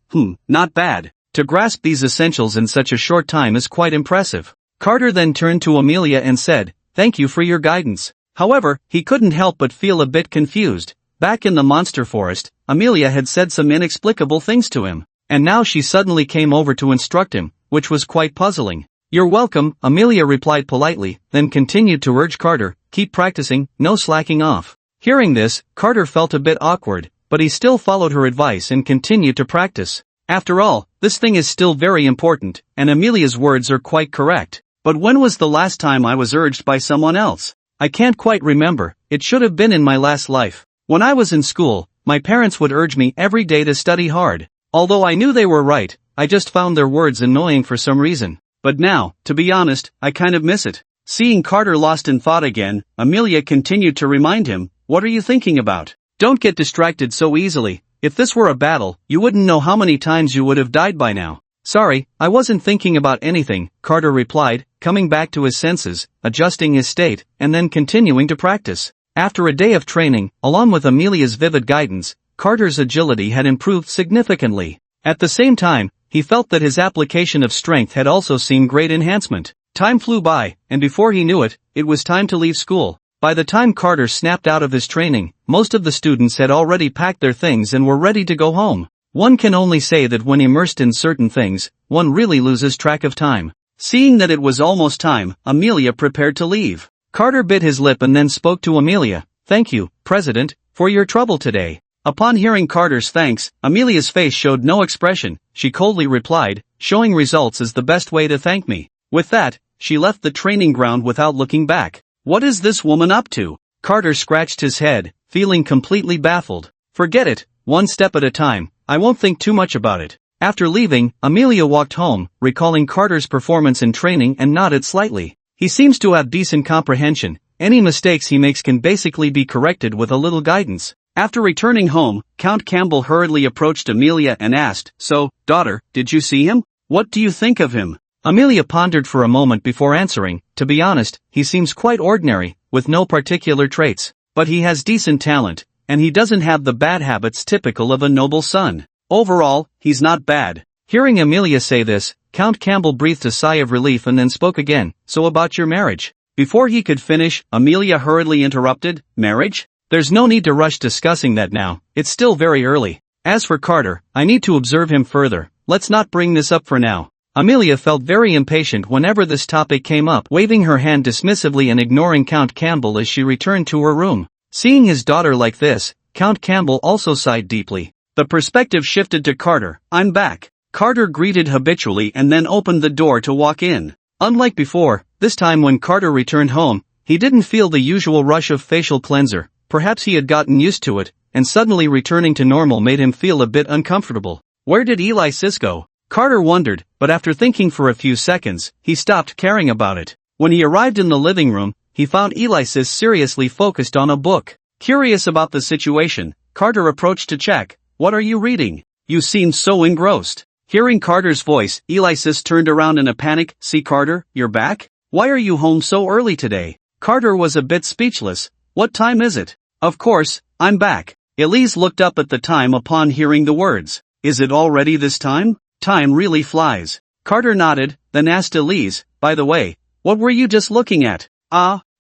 Not bad. To grasp these essentials in such a short time is quite impressive. Carter then turned to Amelia and said, "Thank you for your guidance." However, he couldn't help but feel a bit confused. Back in the monster forest, Amelia had said some inexplicable things to him, and now she suddenly came over to instruct him, which was quite puzzling. "You're welcome," Amelia replied politely, then continued to urge Carter, "Keep practicing, no slacking off." Hearing this, Carter felt a bit awkward, but he still followed her advice and continued to practice. After all, this thing is still very important, and Amelia's words are quite correct. But when was the last time I was urged by someone else? I can't quite remember. It should have been in my last life. When I was in school, my parents would urge me every day to study hard. Although I knew they were right, I just found their words annoying for some reason. But now, to be honest, I kind of miss it. Seeing Carter lost in thought again, Amelia continued to remind him, "What are you thinking about? Don't get distracted so easily. If this were a battle, you wouldn't know how many times you would have died by now." "Sorry, I wasn't thinking about anything," Carter replied, coming back to his senses, adjusting his state, and then continuing to practice. After a day of training, along with Amelia's vivid guidance, Carter's agility had improved significantly. At the same time, he felt that his application of strength had also seen great enhancement. Time flew by, and before he knew it, it was time to leave school. By the time Carter snapped out of his training, most of the students had already packed their things and were ready to go home. One can only say that when immersed in certain things, one really loses track of time. Seeing that it was almost time, Amelia prepared to leave. Carter bit his lip and then spoke to Amelia. "Thank you, President, for your trouble today." Upon hearing Carter's thanks, Amelia's face showed no expression. She coldly replied, "Showing results is the best way to thank me." With that, she left the training ground without looking back. What is this woman up to? Carter scratched his head, feeling completely baffled. "Forget it, one step at a time, I won't think too much about it." After leaving, Amelia walked home, recalling Carter's performance in training and nodded slightly. He seems to have decent comprehension. Any mistakes he makes can basically be corrected with a little guidance. After returning home, Count Campbell hurriedly approached Amelia and asked, "So, daughter, did you see him? What do you think of him?" Amelia pondered for a moment before answering. "To be honest, he seems quite ordinary, with no particular traits. But he has decent talent, and he doesn't have the bad habits typical of a noble son. Overall, he's not bad." Hearing Amelia say this, Count Campbell breathed a sigh of relief and then spoke again. "So about your marriage?" Before he could finish, Amelia hurriedly interrupted. "Marriage? There's no need to rush discussing that now, it's still very early. As for Carter, I need to observe him further. Let's not bring this up for now." Amelia felt very impatient whenever this topic came up, waving her hand dismissively and ignoring Count Campbell as she returned to her room. Seeing his daughter like this, Count Campbell also sighed deeply. The perspective shifted to Carter. "I'm back." Carter greeted habitually and then opened the door to walk in. Unlike before, this time when Carter returned home, he didn't feel the usual rush of facial cleanser. Perhaps he had gotten used to it, and suddenly returning to normal made him feel a bit uncomfortable. Where did Alexis go? Carter wondered, but after thinking for a few seconds, he stopped caring about it. When he arrived in the living room, he found Alexis seriously focused on a book. Curious about the situation, Carter approached to check. "What are you reading? You seem so engrossed." Hearing Carter's voice, Alexis turned around in a panic. "See Carter, you're back? Why are you home so early today?" Carter was a bit speechless. "What time is it?" "Of course, I'm back." Elise looked up at the time upon hearing the words. "Is it already this time? Time really flies." Carter nodded, then asked Elise, "By the way, what were you just looking at?"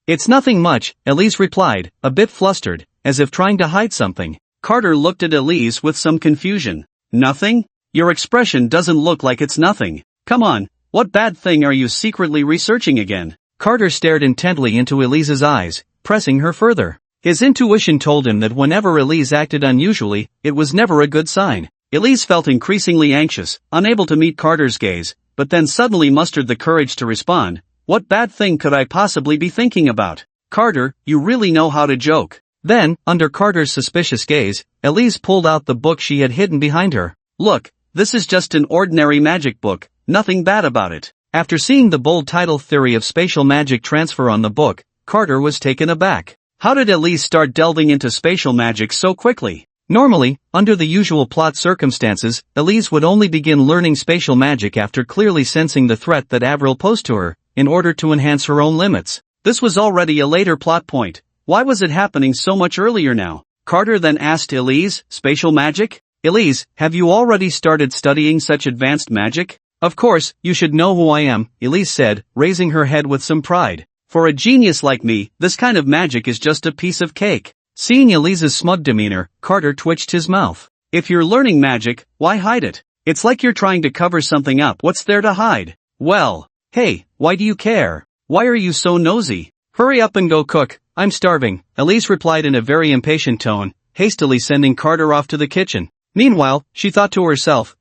It's nothing much," Elise replied, a bit flustered, as if trying to hide something. Carter looked at Elise with some confusion. "Nothing? Your expression doesn't look like it's nothing. Come on, what bad thing are you secretly researching again?" Carter stared intently into Elise's eyes, pressing her further. His intuition told him that whenever Elise acted unusually, it was never a good sign. Elise felt increasingly anxious, unable to meet Carter's gaze, but then suddenly mustered the courage to respond. "What bad thing could I possibly be thinking about? Carter, you really know how to joke." Then, under Carter's suspicious gaze, Elise pulled out the book she had hidden behind her. "Look, this is just an ordinary magic book, nothing bad about it." After seeing the bold title "Theory of Spatial Magic Transfer" on the book, Carter was taken aback. How did Elise start delving into spatial magic so quickly? Normally, under the usual plot circumstances, Elise would only begin learning spatial magic after clearly sensing the threat that Avril posed to her, in order to enhance her own limits. This was already a later plot point. Why was it happening so much earlier now? Carter then asked Elise, spatial magic? Elise, have you already started studying such advanced magic? Of course, you should know who I am, Elise said, raising her head with some pride. For a genius like me, this kind of magic is just a piece of cake. Seeing Elise's smug demeanor, Carter twitched his mouth. If you're learning magic, why hide it? It's like you're trying to cover something up. What's there to hide? Well, hey, why do you care? Why are you so nosy? Hurry up and go cook, I'm starving, Elise replied in a very impatient tone, hastily sending Carter off to the kitchen. Meanwhile, she thought to herself,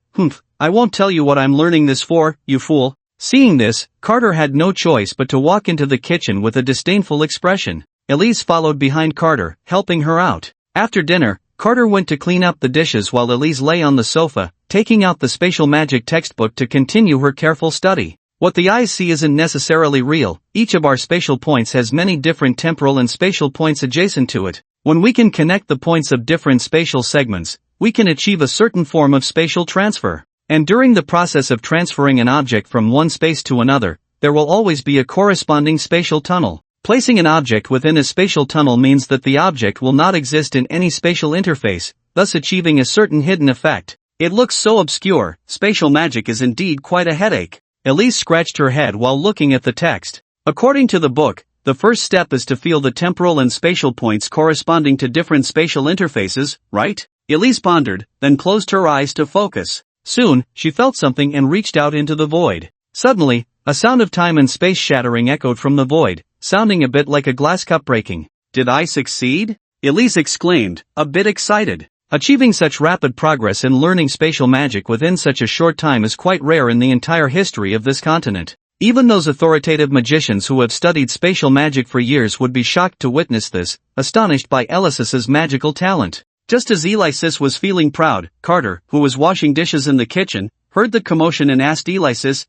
I won't tell you what I'm learning this for, you fool. Seeing this, Carter had no choice but to walk into the kitchen with a disdainful expression. Elise followed behind Carter, helping her out. After dinner, Carter went to clean up the dishes while Elise lay on the sofa, taking out the spatial magic textbook to continue her careful study. What the eyes see isn't necessarily real. Each of our spatial points has many different temporal and spatial points adjacent to it. When we can connect the points of different spatial segments, we can achieve a certain form of spatial transfer. And during the process of transferring an object from one space to another, there will always be a corresponding spatial tunnel. Placing an object within a spatial tunnel means that the object will not exist in any spatial interface, thus achieving a certain hidden effect. It looks so obscure. Spatial magic is indeed quite a headache. Elise scratched her head while looking at the text. According to the book, the first step is to feel the temporal and spatial points corresponding to different spatial interfaces, right? Elise pondered, then closed her eyes to focus. Soon, she felt something and reached out into the void. Suddenly, a sound of time and space shattering echoed from the void, sounding a bit like a glass cup breaking. Did I succeed? Elise exclaimed, a bit excited. Achieving such rapid progress in learning spatial magic within such a short time is quite rare in the entire history of this continent. Even those authoritative magicians who have studied spatial magic for years would be shocked to witness this, astonished by Alexis's magical talent. Just as Alexis was feeling proud, Carter, who was washing dishes in the kitchen, heard the commotion and asked Alexis,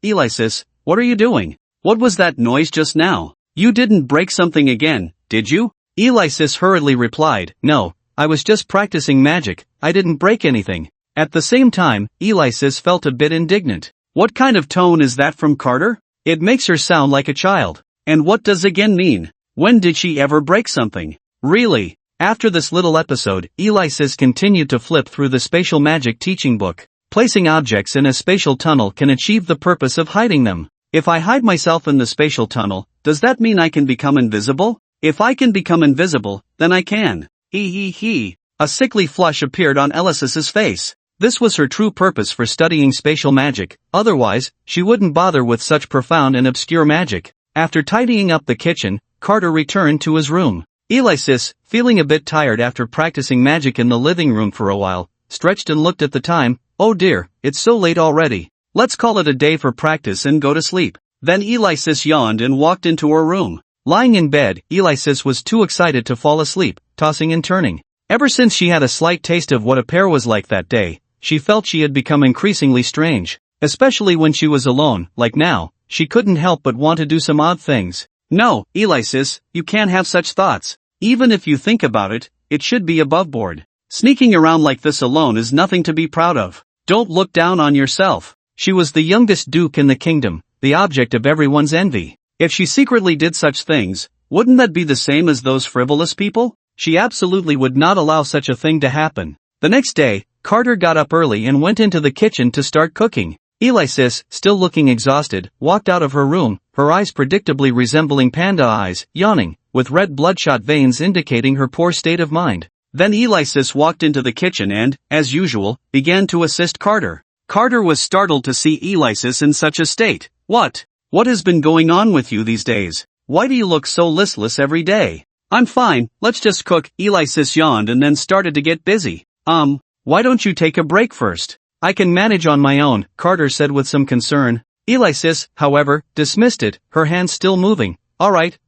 what are you doing? What was that noise just now? You didn't break something again, did you? Alexis hurriedly replied, no, I was just practicing magic, I didn't break anything. At the same time, Alexis felt a bit indignant. What kind of tone is that from Carter? It makes her sound like a child. And what does again mean? When did she ever break something? Really? After this little episode, Alexis continued to flip through the spatial magic teaching book. Placing objects in a spatial tunnel can achieve the purpose of hiding them. If I hide myself in the spatial tunnel, does that mean I can become invisible? If I can become invisible, then I can. A sickly flush appeared on Alexis's face. This was her true purpose for studying spatial magic, otherwise, she wouldn't bother with such profound and obscure magic. After tidying up the kitchen, Carter returned to his room. Alexis, feeling a bit tired after practicing magic in the living room for a while, stretched and looked at the time. Oh dear, it's so late already. Let's call it a day for practice and go to sleep. Then Alexis yawned and walked into her room. Lying in bed, Alexis was too excited to fall asleep, tossing and turning. Ever since she had a slight taste of what a pair was like that day, she felt she had become increasingly strange. Especially when she was alone, like now, she couldn't help but want to do some odd things. No, Alexis, you can't have such thoughts. Even if you think about it, it should be above board. Sneaking around like this alone is nothing to be proud of. Don't look down on yourself. She was the youngest duke in the kingdom, the object of everyone's envy. If she secretly did such things, wouldn't that be the same as those frivolous people? She absolutely would not allow such a thing to happen. The next day, Carter got up early and went into the kitchen to start cooking. Alexis, still looking exhausted, walked out of her room, her eyes predictably resembling panda eyes, yawning, with red bloodshot veins indicating her poor state of mind. Then Alexis walked into the kitchen and, as usual, began to assist Carter. Carter was startled to see Alexis in such a state. What has been going on with you these days? Why do you look so listless every day? I'm fine, let's just cook. Alexis yawned and then started to get busy. Why don't you take a break first? I can manage on my own, Carter said with some concern. Alexis, however, dismissed it, her hands still moving. Alright,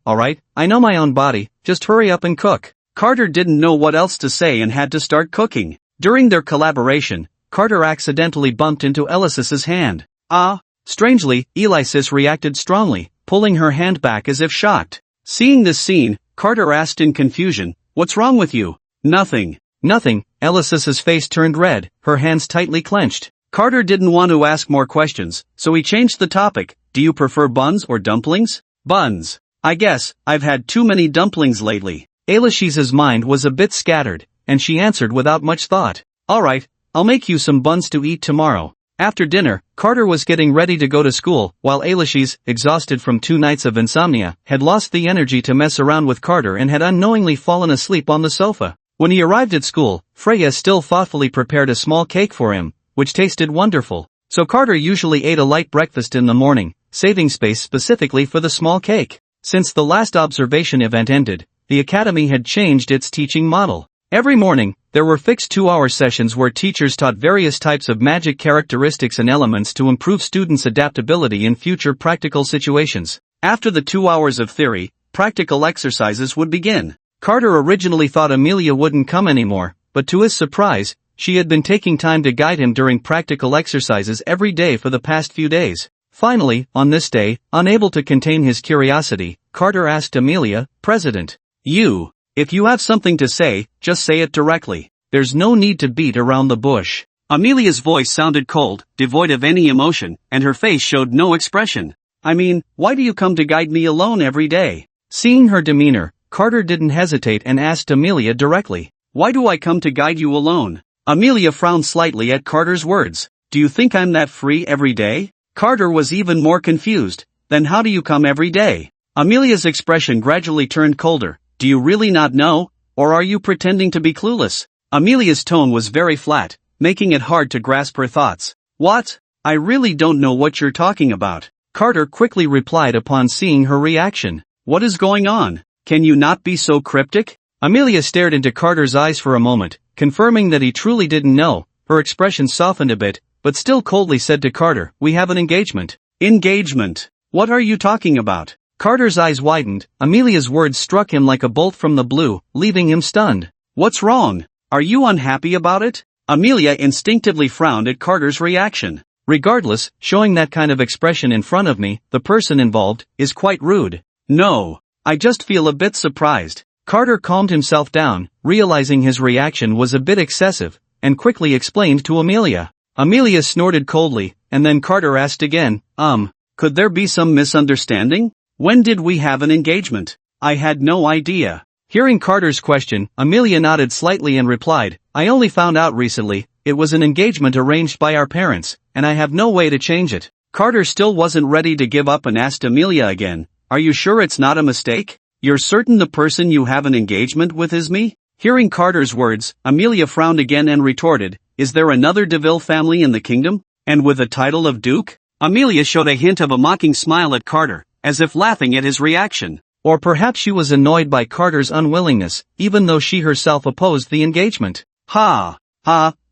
I know my own body, just hurry up and cook. Carter didn't know what else to say and had to start cooking. During their collaboration, Carter accidentally bumped into Alexis's hand. Strangely, Alexis reacted strongly, pulling her hand back as if shocked. Seeing this scene, Carter asked in confusion, "What's wrong with you?" "Nothing." "Nothing." Alexis's face turned red, her hands tightly clenched. Carter didn't want to ask more questions, so he changed the topic. "Do you prefer buns or dumplings?" "Buns. I guess, I've had too many dumplings lately." Alexis's mind was a bit scattered, and she answered without much thought. "Alright, I'll make you some buns to eat tomorrow." After dinner, Carter was getting ready to go to school, while Alexis, exhausted from 2 nights of insomnia, had lost the energy to mess around with Carter and had unknowingly fallen asleep on the sofa. When he arrived at school, Freya still thoughtfully prepared a small cake for him, which tasted wonderful. So Carter usually ate a light breakfast in the morning, saving space specifically for the small cake. Since the last observation event ended, the academy had changed its teaching model. Every morning, there were fixed 2-hour sessions where teachers taught various types of magic characteristics and elements to improve students' adaptability in future practical situations. After the 2 hours of theory, practical exercises would begin. Carter originally thought Amelia wouldn't come anymore, but to his surprise, she had been taking time to guide him during practical exercises every day for the past few days. Finally, on this day, unable to contain his curiosity, Carter asked Amelia, "President, if you have something to say, just say it directly. There's no need to beat around the bush." Amelia's voice sounded cold, devoid of any emotion, and her face showed no expression. "I mean, why do you come to guide me alone every day?" Seeing her demeanor, Carter didn't hesitate and asked Amelia directly, "Why do I come to guide you alone?" Amelia frowned slightly at Carter's words. "Do you think I'm that free every day?" Carter was even more confused. "Then how do you come every day?" Amelia's expression gradually turned colder. "Do you really not know, or are you pretending to be clueless?" Amelia's tone was very flat, making it hard to grasp her thoughts. "What? I really don't know what you're talking about," Carter quickly replied upon seeing her reaction. "What is going on? Can you not be so cryptic?" Amelia stared into Carter's eyes for a moment, confirming that he truly didn't know. Her expression softened a bit, but still coldly said to Carter, "We have an engagement." "Engagement? What are you talking about?" Carter's eyes widened. Amelia's words struck him like a bolt from the blue, leaving him stunned. "What's wrong? Are you unhappy about it?" Amelia instinctively frowned at Carter's reaction. "Regardless, showing that kind of expression in front of me, the person involved, is quite rude." "No. I just feel a bit surprised." Carter calmed himself down, realizing his reaction was a bit excessive, and quickly explained to Amelia. Amelia snorted coldly, and then Carter asked again, "Could there be some misunderstanding? When did we have an engagement? I had no idea." Hearing Carter's question, Amelia nodded slightly and replied, "I only found out recently. It was an engagement arranged by our parents, and I have no way to change it." Carter still wasn't ready to give up and asked Amelia again, "Are you sure it's not a mistake? You're certain the person you have an engagement with is me?" Hearing Carter's words, Amelia frowned again and retorted, "Is there another DeVille family in the kingdom? And with a title of Duke?" Amelia showed a hint of a mocking smile at Carter, as if laughing at his reaction. Or perhaps she was annoyed by Carter's unwillingness, even though she herself opposed the engagement. "Ha,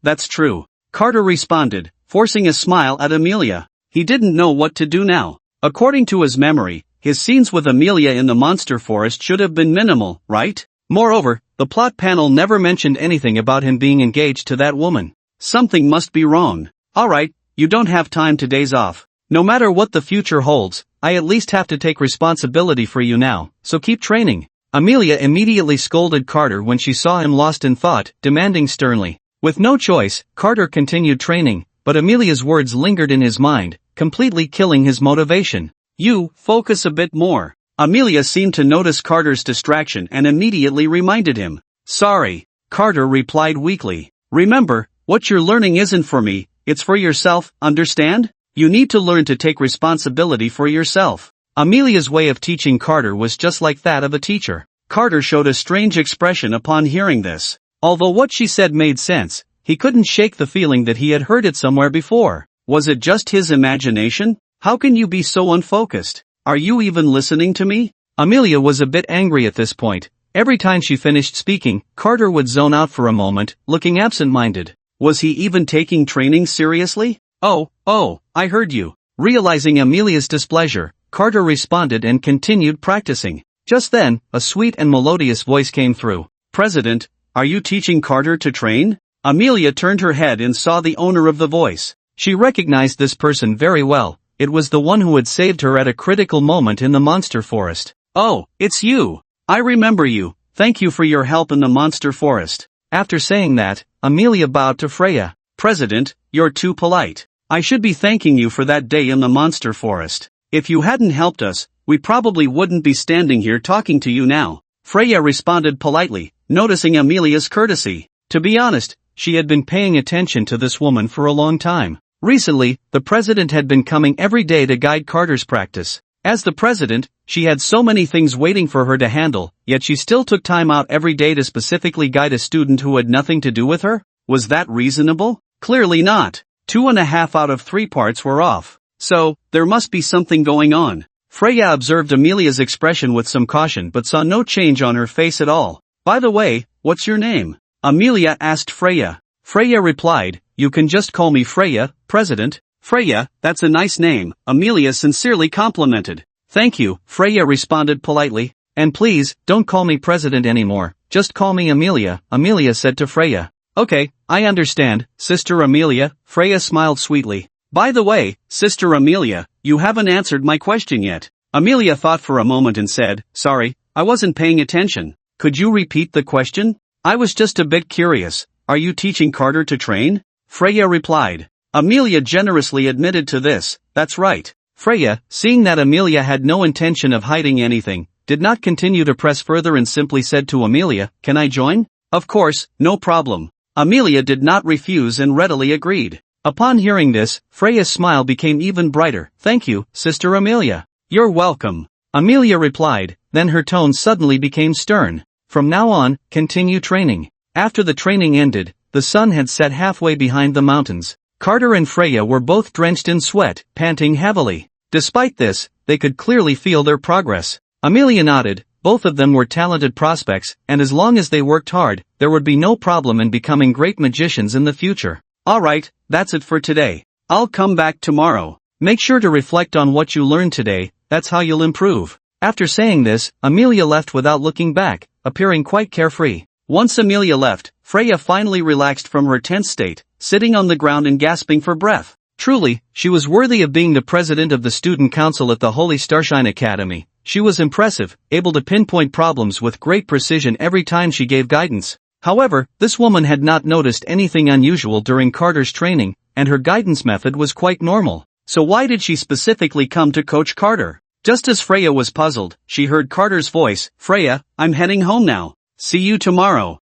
that's true," Carter responded, forcing a smile at Amelia. He didn't know what to do now. According to his memory, his scenes with Amelia in the monster forest should have been minimal, right? Moreover, the plot panel never mentioned anything about him being engaged to that woman. Something must be wrong. "Alright, you don't have time to days off. No matter what the future holds, I at least have to take responsibility for you now, so keep training." Amelia immediately scolded Carter when she saw him lost in thought, demanding sternly. With no choice, Carter continued training, but Amelia's words lingered in his mind, completely killing his motivation. "You, focus a bit more." Amelia seemed to notice Carter's distraction and immediately reminded him. "Sorry," Carter replied weakly. "Remember, what you're learning isn't for me, it's for yourself, understand? You need to learn to take responsibility for yourself." Amelia's way of teaching Carter was just like that of a teacher. Carter showed a strange expression upon hearing this. Although what she said made sense, he couldn't shake the feeling that he had heard it somewhere before. Was it just his imagination? How can you be so unfocused? Are you even listening to me? Amelia was a bit angry at this point. Every time she finished speaking, Carter would zone out for a moment, looking absent-minded. Was he even taking training seriously? Oh, I heard you." Realizing Amelia's displeasure, Carter responded and continued practicing. Just then, a sweet and melodious voice came through. "President, are you teaching Carter to train?" Amelia turned her head and saw the owner of the voice. She recognized this person very well. It was the one who had saved her at a critical moment in the monster forest. Oh, it's you. I remember you. Thank you for your help in the monster forest. After saying that, Amelia bowed to Freya. President, you're too polite. I should be thanking you for that day in the monster forest. If you hadn't helped us, we probably wouldn't be standing here talking to you now. Freya responded politely, noticing Amelia's courtesy. To be honest, she had been paying attention to this woman for a long time. Recently, the president had been coming every day to guide Carter's practice. As the president, she had so many things waiting for her to handle, yet she still took time out every day to specifically guide a student who had nothing to do with her? Was that reasonable? Clearly not. 2.5 out of 3 parts were off. So, there must be something going on. Freya observed Amelia's expression with some caution but saw no change on her face at all. By the way, what's your name? Amelia asked Freya. Freya replied, you can just call me Freya, President. Freya, that's a nice name, Amelia sincerely complimented. Thank you, Freya responded politely. And please, don't call me President anymore, just call me Amelia, Amelia said to Freya. Okay, I understand, Sister Amelia, Freya smiled sweetly. By the way, Sister Amelia, you haven't answered my question yet. Amelia thought for a moment and said, sorry, I wasn't paying attention. Could you repeat the question? I was just a bit curious. Are you teaching Carter to train? Freya replied. Amelia generously admitted to this. That's right. Freya, seeing that Amelia had no intention of hiding anything, did not continue to press further and simply said to Amelia, can I join? Of course, no problem. Amelia did not refuse and readily agreed. Upon hearing this, Freya's smile became even brighter. Thank you, Sister Amelia. You're welcome. Amelia replied, then her tone suddenly became stern. From now on, continue training. After the training ended, the sun had set halfway behind the mountains. Carter and Freya were both drenched in sweat, panting heavily. Despite this, they could clearly feel their progress. Amelia nodded. Both of them were talented prospects, and as long as they worked hard, there would be no problem in becoming great magicians in the future. Alright, that's it for today. I'll come back tomorrow. Make sure to reflect on what you learned today, that's how you'll improve. After saying this, Amelia left without looking back, appearing quite carefree. Once Amelia left, Freya finally relaxed from her tense state, sitting on the ground and gasping for breath. Truly, she was worthy of being the president of the student council at the Holy Starshine Academy. She was impressive, able to pinpoint problems with great precision every time she gave guidance. However, this woman had not noticed anything unusual during Carter's training, and her guidance method was quite normal. So why did she specifically come to Coach Carter? Just as Freya was puzzled, she heard Carter's voice, Freya, I'm heading home now. See you tomorrow.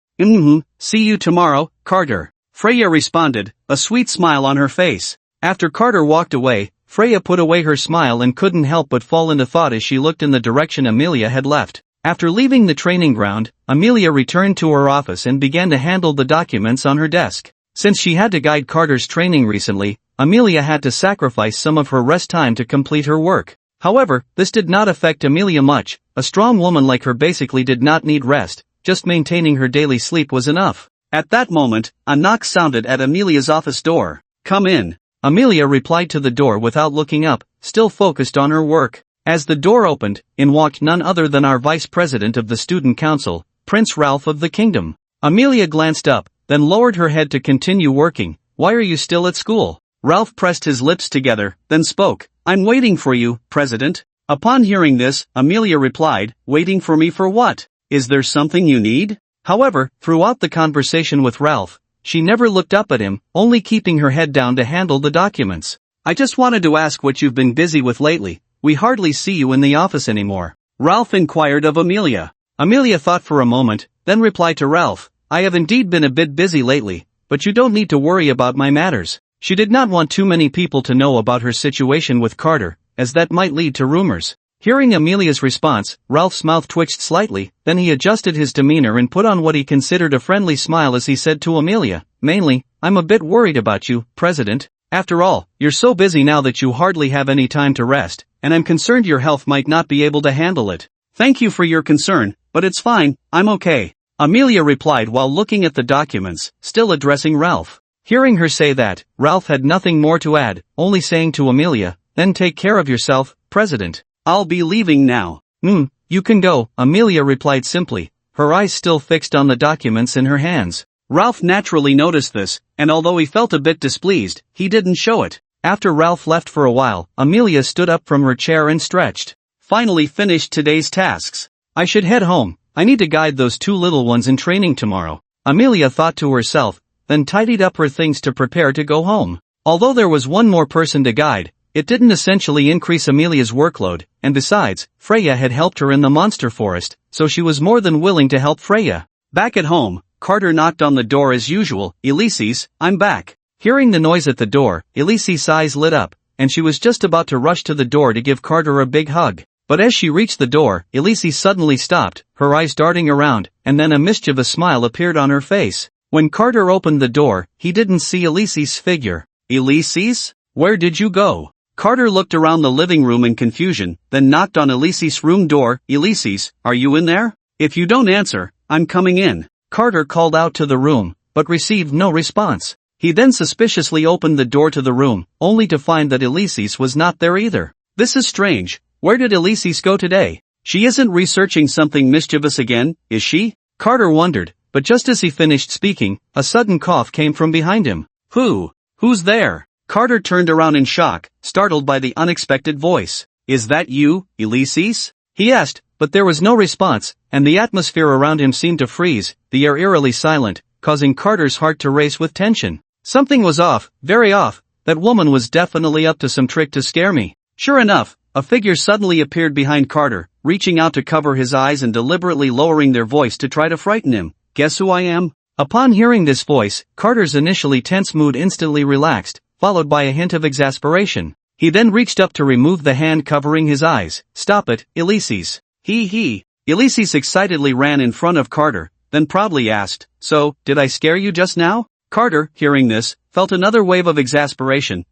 See you tomorrow, Carter. Freya responded, a sweet smile on her face. After Carter walked away, Freya put away her smile and couldn't help but fall into thought as she looked in the direction Amelia had left. After leaving the training ground, Amelia returned to her office and began to handle the documents on her desk. Since she had to guide Carter's training recently, Amelia had to sacrifice some of her rest time to complete her work. However, this did not affect Amelia much. A strong woman like her basically did not need rest, just maintaining her daily sleep was enough. At that moment, a knock sounded at Amelia's office door. Come in. Amelia replied to the door without looking up, still focused on her work. As the door opened, in walked none other than our vice president of the student council, Prince Ralph of the kingdom. Amelia glanced up, then lowered her head to continue working. Why are you still at school? Ralph pressed his lips together, then spoke. I'm waiting for you, President. Upon hearing this, Amelia replied, waiting for me for what? Is there something you need? However, throughout the conversation with Ralph, she never looked up at him, only keeping her head down to handle the documents. I just wanted to ask what you've been busy with lately. We hardly see you in the office anymore. Ralph inquired of Amelia. Amelia thought for a moment, then replied to Ralph, I have indeed been a bit busy lately, but you don't need to worry about my matters. She did not want too many people to know about her situation with Carter, as that might lead to rumors. Hearing Amelia's response, Ralph's mouth twitched slightly, then he adjusted his demeanor and put on what he considered a friendly smile as he said to Amelia, mainly, I'm a bit worried about you, President. After all, you're so busy now that you hardly have any time to rest, and I'm concerned your health might not be able to handle it. Thank you for your concern, but it's fine, I'm okay. Amelia replied while looking at the documents, still addressing Ralph. Hearing her say that, Ralph had nothing more to add, only saying to Amelia, then take care of yourself, President. I'll be leaving now. You can go, Amelia replied simply, her eyes still fixed on the documents in her hands. Ralph naturally noticed this, and although he felt a bit displeased, he didn't show it. After Ralph left for a while, Amelia stood up from her chair and stretched. finally finished today's tasks. I should head home. I need to guide those two little ones in training tomorrow. Amelia thought to herself, then tidied up her things to prepare to go home. Although there was one more person to guide, it didn't essentially increase Amelia's workload, and besides, Freya had helped her in the monster forest, so she was more than willing to help Freya. Back at home, Carter knocked on the door as usual. Alexis, I'm back. Hearing the noise at the door, Alexis' eyes lit up, and she was just about to rush to the door to give Carter a big hug. But as she reached the door, Alexis suddenly stopped, her eyes darting around, and then a mischievous smile appeared on her face. When Carter opened the door, he didn't see Alexis' figure. Alexis? Where did you go? Carter looked around the living room in confusion, then knocked on Alexis' room door. Alexis, are you in there? If you don't answer, I'm coming in. Carter called out to the room, but received no response. He then suspiciously opened the door to the room, only to find that Alexis was not there either. This is strange. Where did Alexis go today? She isn't researching something mischievous again, is she? Carter wondered, but just as he finished speaking, a sudden cough came from behind him. Who's there? Carter turned around in shock, startled by the unexpected voice. Is that you, Alexis? He asked, but there was no response, and the atmosphere around him seemed to freeze, the air eerily silent, causing Carter's heart to race with tension. Something was off, very off. That woman was definitely up to some trick to scare me. Sure enough, a figure suddenly appeared behind Carter, reaching out to cover his eyes and deliberately lowering their voice to try to frighten him. Guess who I am? Upon hearing this voice, Carter's initially tense mood instantly relaxed, followed by a hint of exasperation. He then reached up to remove the hand covering his eyes. Stop it, Alexis. He. Alexis excitedly ran in front of Carter, then proudly asked, so, did I scare you just now? Carter, hearing this, felt another wave of exasperation.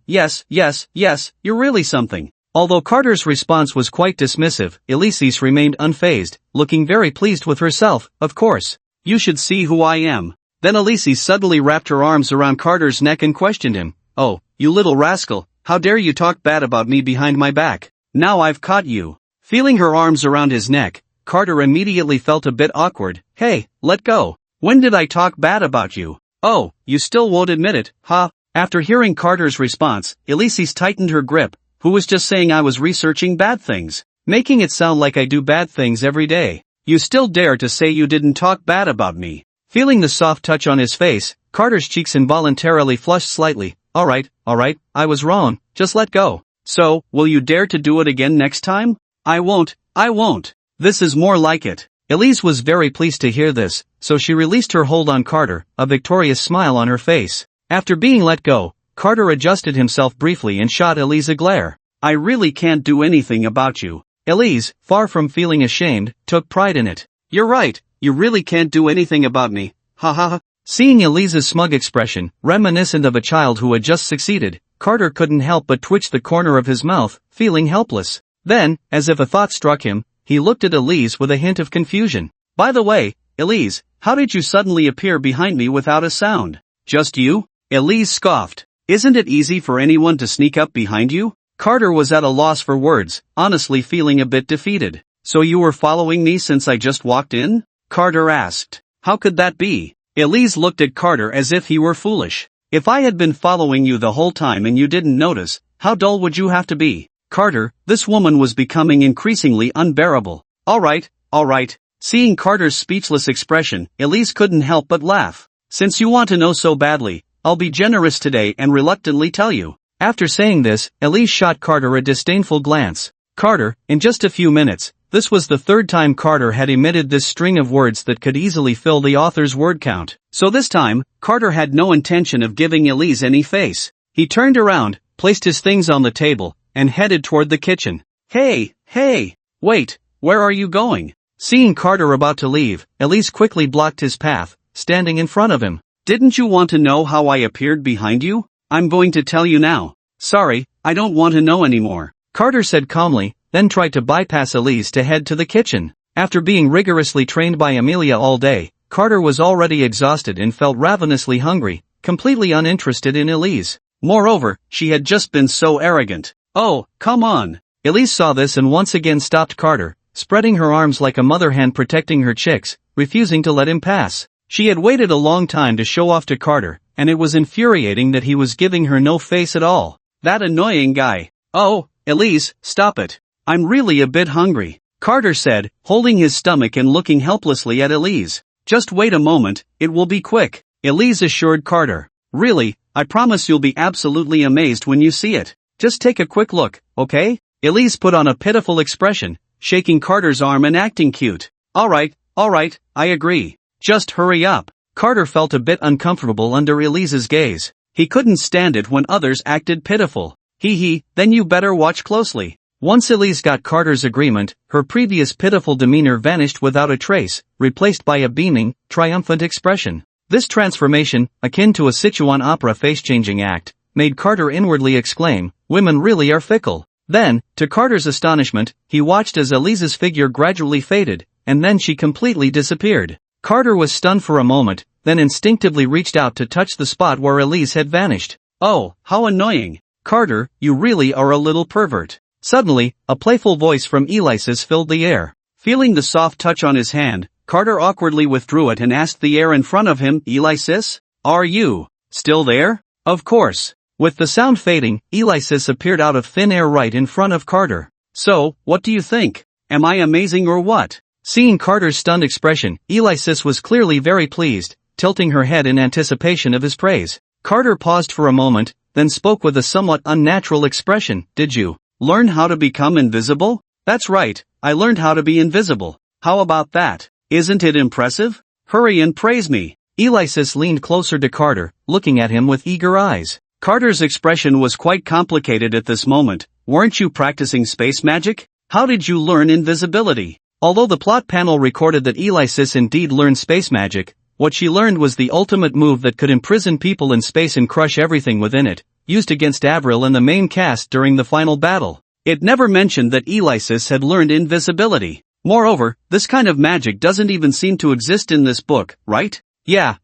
Yes, you're really something. Although Carter's response was quite dismissive, Alexis remained unfazed, looking very pleased with herself. Of course. You should see who I am. Then Alexis suddenly wrapped her arms around Carter's neck and questioned him. Oh, you little rascal, how dare you talk bad about me behind my back? Now I've caught you. Feeling her arms around his neck, Carter immediately felt a bit awkward. Hey, let go. When did I talk bad about you? Oh, you still won't admit it, huh? After hearing Carter's response, Alexis tightened her grip. Who was just saying I was researching bad things? Making it sound like I do bad things every day. You still dare to say you didn't talk bad about me? Feeling the soft touch on his face, Carter's cheeks involuntarily flushed slightly. Alright, I was wrong, just let go. So, will you dare to do it again next time? I won't. This is more like it. Elise was very pleased to hear this, so she released her hold on Carter, a victorious smile on her face. After being let go, Carter adjusted himself briefly and shot Elise a glare. I really can't do anything about you. Elise, far from feeling ashamed, took pride in it. You're right, you really can't do anything about me. Ha ha ha. Seeing Elise's smug expression, reminiscent of a child who had just succeeded, Carter couldn't help but twitch the corner of his mouth, feeling helpless. Then, as if a thought struck him, he looked at Elise with a hint of confusion. By the way, Elise, how did you suddenly appear behind me without a sound? Just you? Elise scoffed. Isn't it easy for anyone to sneak up behind you? Carter was at a loss for words, honestly feeling a bit defeated. So you were following me since I just walked in? Carter asked. How could that be? Elise looked at Carter as if he were foolish. If I had been following you the whole time and you didn't notice, how dull would you have to be? Carter, this woman was becoming increasingly unbearable. Alright. Seeing Carter's speechless expression, Elise couldn't help but laugh. Since you want to know so badly, I'll be generous today and reluctantly tell you. After saying this, Elise shot Carter a disdainful glance. Carter, in just a few minutes, this was the third time Carter had emitted this string of words that could easily fill the author's word count. So this time, Carter had no intention of giving Elise any face. He turned around, placed his things on the table, and headed toward the kitchen. Hey, wait, where are you going? Seeing Carter about to leave, Elise quickly blocked his path, standing in front of him. Didn't you want to know how I appeared behind you? I'm going to tell you now. Sorry, I don't want to know anymore. Carter said calmly, then tried to bypass Elise to head to the kitchen. After being rigorously trained by Amelia all day, Carter was already exhausted and felt ravenously hungry, completely uninterested in Elise. Moreover, she had just been so arrogant. Oh, come on. Elise saw this and once again stopped Carter, spreading her arms like a mother hen protecting her chicks, refusing to let him pass. She had waited a long time to show off to Carter, and it was infuriating that he was giving her no face at all. That annoying guy. Oh, Elise, stop it. I'm really a bit hungry, Carter said, holding his stomach and looking helplessly at Elise. Just wait a moment, it will be quick, Elise assured Carter. Really, I promise you'll be absolutely amazed when you see it. Just take a quick look, okay? Elise put on a pitiful expression, shaking Carter's arm and acting cute. Alright, I agree. Just hurry up. Carter felt a bit uncomfortable under Elise's gaze. He couldn't stand it when others acted pitiful. Then you better watch closely. Once Elise got Carter's agreement, her previous pitiful demeanor vanished without a trace, replaced by a beaming, triumphant expression. This transformation, akin to a Sichuan opera face-changing act, made Carter inwardly exclaim, "Women really are fickle." Then, to Carter's astonishment, he watched as Elise's figure gradually faded, and then she completely disappeared. Carter was stunned for a moment, then instinctively reached out to touch the spot where Elise had vanished. Oh, how annoying. Carter, you really are a little pervert. Suddenly, a playful voice from Alexis filled the air. Feeling the soft touch on his hand, Carter awkwardly withdrew it and asked the air in front of him, "Alexis? Are you still there?" Of course. With the sound fading, Alexis appeared out of thin air right in front of Carter. So, what do you think? Am I amazing or what? Seeing Carter's stunned expression, Alexis was clearly very pleased, tilting her head in anticipation of his praise. Carter paused for a moment, then spoke with a somewhat unnatural expression. Did you learn how to become invisible? That's right, I learned how to be invisible. How about that? Isn't it impressive? Hurry and praise me. Alexis leaned closer to Carter, looking at him with eager eyes. Carter's expression was quite complicated at this moment. Weren't you practicing space magic? How did you learn invisibility? Although the plot panel recorded that Alexis indeed learned space magic, what she learned was the ultimate move that could imprison people in space and crush everything within it, used against Avril and the main cast during the final battle. It never mentioned that Alexis had learned invisibility. Moreover, this kind of magic doesn't even seem to exist in this book, right? Yeah,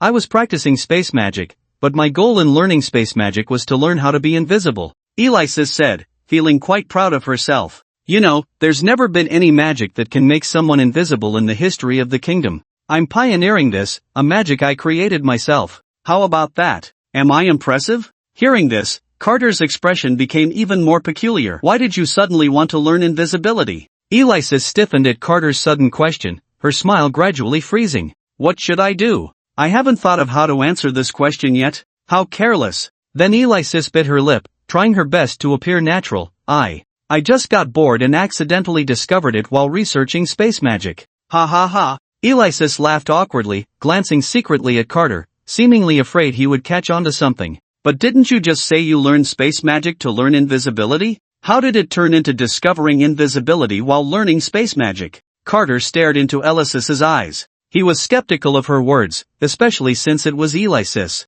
I was practicing space magic, but my goal in learning space magic was to learn how to be invisible, Alexis said, feeling quite proud of herself. You know, there's never been any magic that can make someone invisible in the history of the kingdom. I'm pioneering this, a magic I created myself. How about that? Am I impressive? Hearing this, Carter's expression became even more peculiar. Why did you suddenly want to learn invisibility? Alexis stiffened at Carter's sudden question, her smile gradually freezing. What should I do? I haven't thought of how to answer this question yet. How careless. Then Alexis bit her lip, trying her best to appear natural. I just got bored and accidentally discovered it while researching space magic. Ha. Alexis laughed awkwardly, glancing secretly at Carter, seemingly afraid he would catch on to something. But didn't you just say you learned space magic to learn invisibility? How did it turn into discovering invisibility while learning space magic? Carter stared into Alexis's eyes. He was skeptical of her words, especially since it was Alexis.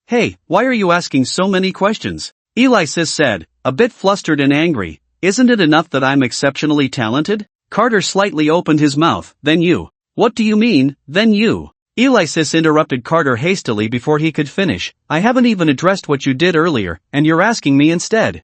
Hey, why are you asking so many questions? Alexis said, a bit flustered and angry. Isn't it enough that I'm exceptionally talented? Carter slightly opened his mouth. Then you. What do you mean, then you? Alexis interrupted Carter hastily before he could finish. I haven't even addressed what you did earlier, and you're asking me instead.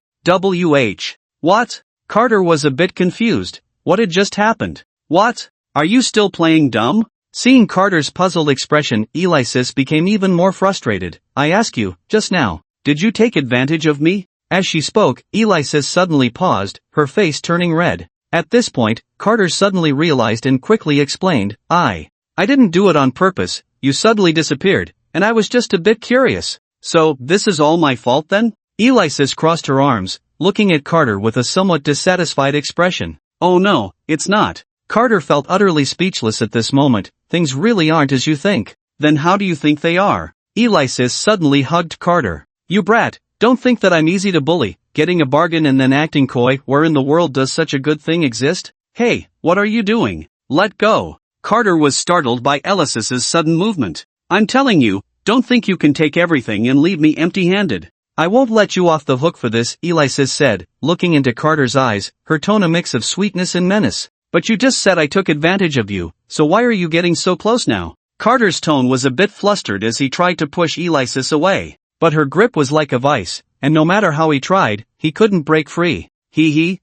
What? Carter was a bit confused. What had just happened? What? Are you still playing dumb? Seeing Carter's puzzled expression, Alexis became even more frustrated. I ask you, just now, did you take advantage of me? As she spoke, Alexis suddenly paused, her face turning red. At this point, Carter suddenly realized and quickly explained, I didn't do it on purpose, you suddenly disappeared, and I was just a bit curious. So, this is all my fault then? Alexis crossed her arms, looking at Carter with a somewhat dissatisfied expression. Oh no, it's not. Carter felt utterly speechless at this moment. Things really aren't as you think. Then how do you think they are? Alexis suddenly hugged Carter. You brat, don't think that I'm easy to bully, getting a bargain and then acting coy. Where in the world does such a good thing exist? Hey, what are you doing? Let go. Carter was startled by Alexis's sudden movement. I'm telling you, don't think you can take everything and leave me empty-handed. I won't let you off the hook for this, Alexis said, looking into Carter's eyes, her tone a mix of sweetness and menace. But you just said I took advantage of you, so why are you getting so close now? Carter's tone was a bit flustered as he tried to push Alexis away. But her grip was like a vice, and no matter how he tried, he couldn't break free.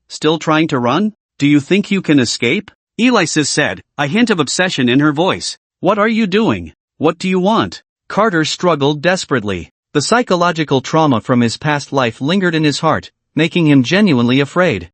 Still trying to run? Do you think you can escape? Alexis said, a hint of obsession in her voice. What are you doing? What do you want? Carter struggled desperately. The psychological trauma from his past life lingered in his heart, making him genuinely afraid.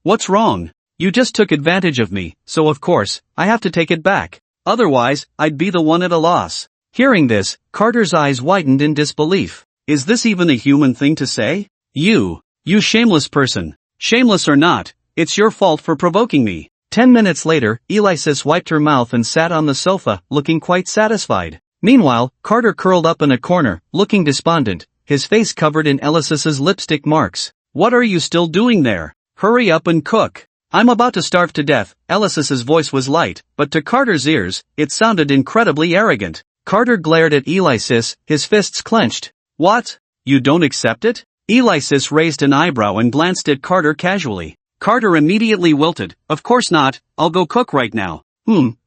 What's wrong? You just took advantage of me, so of course, I have to take it back. Otherwise, I'd be the one at a loss. Hearing this, Carter's eyes widened in disbelief. Is this even a human thing to say? You shameless person. Shameless or not, it's your fault for provoking me. 10 minutes later, Alexis wiped her mouth and sat on the sofa, looking quite satisfied. Meanwhile, Carter curled up in a corner, looking despondent, his face covered in Alexis's lipstick marks. What are you still doing there? Hurry up and cook. I'm about to starve to death. Alexis's voice was light, but to Carter's ears, it sounded incredibly arrogant. Carter glared at Alexis, his fists clenched. What? You don't accept it? Alexis raised an eyebrow and glanced at Carter casually. Carter immediately wilted. Of course not, I'll go cook right now.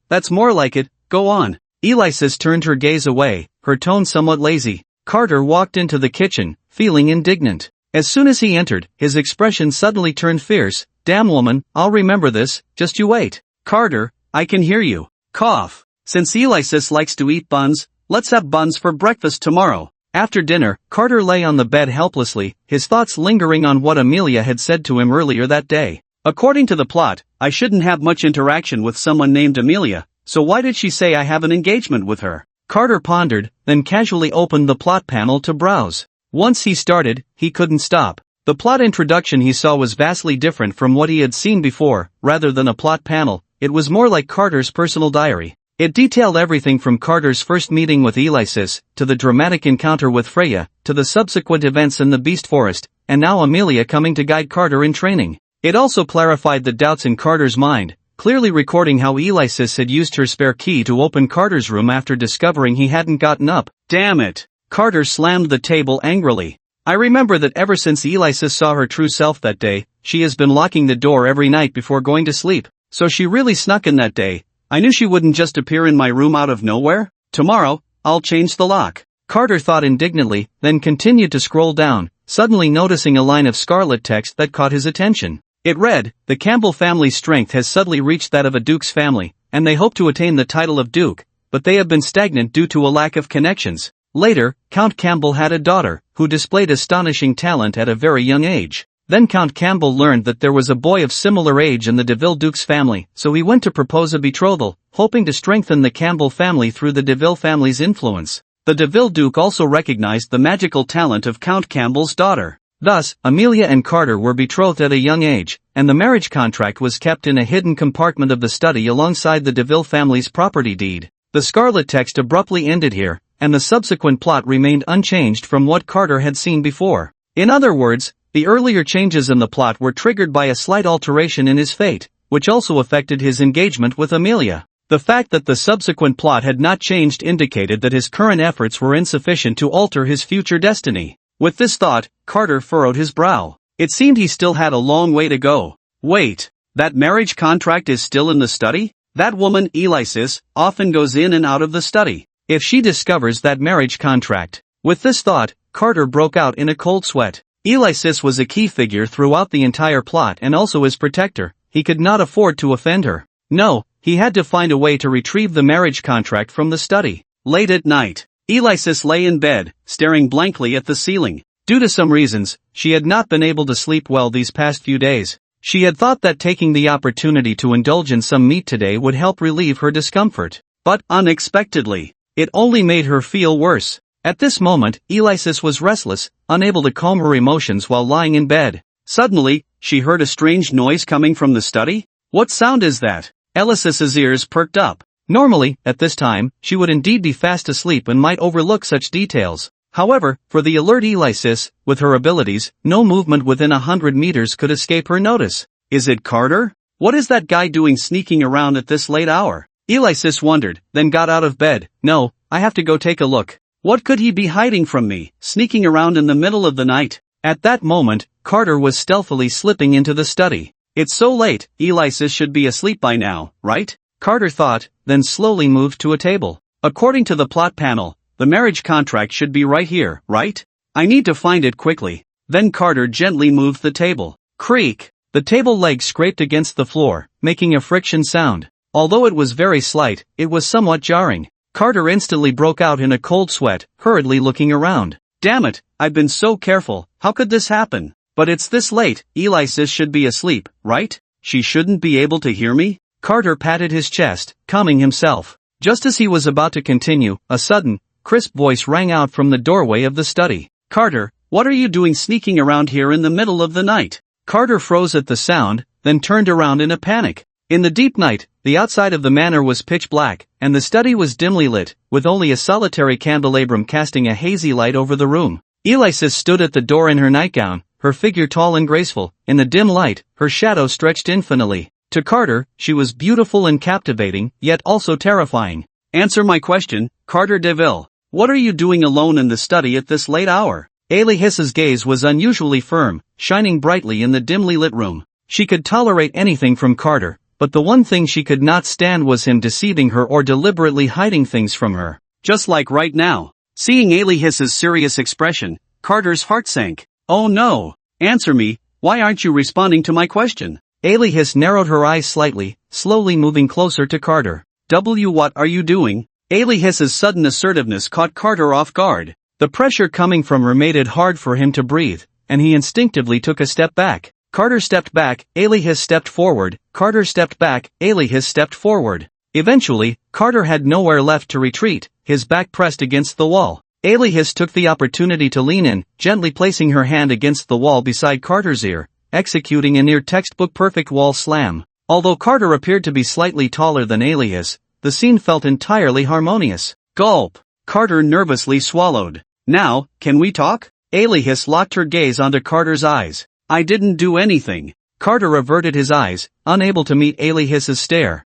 That's more like it, go on. Alexis turned her gaze away, her tone somewhat lazy. Carter walked into the kitchen, feeling indignant. As soon as he entered, his expression suddenly turned fierce. Damn woman, I'll remember this, just you wait. Carter, I can hear you. Cough. Since Alexis likes to eat buns, let's have buns for breakfast tomorrow. After dinner, Carter lay on the bed helplessly, his thoughts lingering on what Amelia had said to him earlier that day. According to the plot, I shouldn't have much interaction with someone named Amelia, so why did she say I have an engagement with her? Carter pondered, then casually opened the plot panel to browse. Once he started, he couldn't stop. The plot introduction he saw was vastly different from what he had seen before. Rather than a plot panel, it was more like Carter's personal diary. It detailed everything from Carter's first meeting with Alexis, to the dramatic encounter with Freya, to the subsequent events in the Beast Forest, and now Amelia coming to guide Carter in training. It also clarified the doubts in Carter's mind, clearly recording how Alexis had used her spare key to open Carter's room after discovering he hadn't gotten up. Damn it! Carter slammed the table angrily. I remember that ever since Alexis saw her true self that day, she has been locking the door every night before going to sleep. So she really snuck in that day. I knew she wouldn't just appear in my room out of nowhere. Tomorrow, I'll change the lock. Carter thought indignantly, then continued to scroll down, suddenly noticing a line of scarlet text that caught his attention. It read, "The Campbell family's strength has suddenly reached that of a duke's family, and they hope to attain the title of duke, but they have been stagnant due to a lack of connections." Later, Count Campbell had a daughter, who displayed astonishing talent at a very young age. Then Count Campbell learned that there was a boy of similar age in the DeVille Duke's family, so he went to propose a betrothal, hoping to strengthen the Campbell family through the DeVille family's influence. The DeVille Duke also recognized the magical talent of Count Campbell's daughter. Thus, Amelia and Carter were betrothed at a young age, and the marriage contract was kept in a hidden compartment of the study alongside the DeVille family's property deed. The scarlet text abruptly ended here, and the subsequent plot remained unchanged from what Carter had seen before. In other words, the earlier changes in the plot were triggered by a slight alteration in his fate, which also affected his engagement with Amelia. The fact that the subsequent plot had not changed indicated that his current efforts were insufficient to alter his future destiny. With this thought, Carter furrowed his brow. It seemed he still had a long way to go. Wait, that marriage contract is still in the study? That woman, Alexis, often goes in and out of the study. If she discovers that marriage contract. With this thought, Carter broke out in a cold sweat. Alexis was a key figure throughout the entire plot and also his protector. He could not afford to offend her. No, he had to find a way to retrieve the marriage contract from the study. Late at night, Alexis lay in bed, staring blankly at the ceiling. Due to some reasons, she had not been able to sleep well these past few days. She had thought that taking the opportunity to indulge in some meat today would help relieve her discomfort. But, unexpectedly, it only made her feel worse. At this moment, Alexis was restless, unable to calm her emotions while lying in bed. Suddenly, she heard a strange noise coming from the study. What sound is that? Alexis's ears perked up. Normally, at this time, she would indeed be fast asleep and might overlook such details. However, for the alert Alexis, with her abilities, no movement within 100 meters could escape her notice. Is it Carter? What is that guy doing sneaking around at this late hour? Alexis wondered, then got out of bed. No, I have to go take a look. What could he be hiding from me, sneaking around in the middle of the night? At that moment, Carter was stealthily slipping into the study. It's so late, Alexis should be asleep by now, right? Carter thought, then slowly moved to a table. According to the plot panel, the marriage contract should be right here, right? I need to find it quickly. Then Carter gently moved the table. Creak! The table leg scraped against the floor, making a friction sound. Although it was very slight, it was somewhat jarring. Carter instantly broke out in a cold sweat, hurriedly looking around. Damn it, I've been so careful, how could this happen? But it's this late, Alexis should be asleep, right? She shouldn't be able to hear me? Carter patted his chest, calming himself. Just as he was about to continue, a sudden, crisp voice rang out from the doorway of the study. Carter, what are you doing sneaking around here in the middle of the night? Carter froze at the sound, then turned around in a panic. In the deep night, the outside of the manor was pitch black, and the study was dimly lit, with only a solitary candelabrum casting a hazy light over the room. Alexis stood at the door in her nightgown, her figure tall and graceful. In the dim light, her shadow stretched infinitely. To Carter, she was beautiful and captivating, yet also terrifying. Answer my question, Carter DeVille. What are you doing alone in the study at this late hour? Alexis's gaze was unusually firm, shining brightly in the dimly lit room. She could tolerate anything from Carter, but the one thing she could not stand was him deceiving her or deliberately hiding things from her. Just like right now. Seeing Alexis's serious expression, Carter's heart sank. Oh no! Answer me, why aren't you responding to my question? Alexis narrowed her eyes slightly, slowly moving closer to Carter. What are you doing? Alexis's sudden assertiveness caught Carter off guard. The pressure coming from her made it hard for him to breathe, and he instinctively took a step back. Carter stepped back, Alexis stepped forward, Carter stepped back, Alexis stepped forward. Eventually, Carter had nowhere left to retreat, his back pressed against the wall. Alexis took the opportunity to lean in, gently placing her hand against the wall beside Carter's ear, executing a near-textbook perfect wall slam. Although Carter appeared to be slightly taller than Alexis, the scene felt entirely harmonious. Gulp! Carter nervously swallowed. Now, can we talk? Alexis locked her gaze onto Carter's eyes. I didn't do anything. Carter averted his eyes, unable to meet Alexis's stare.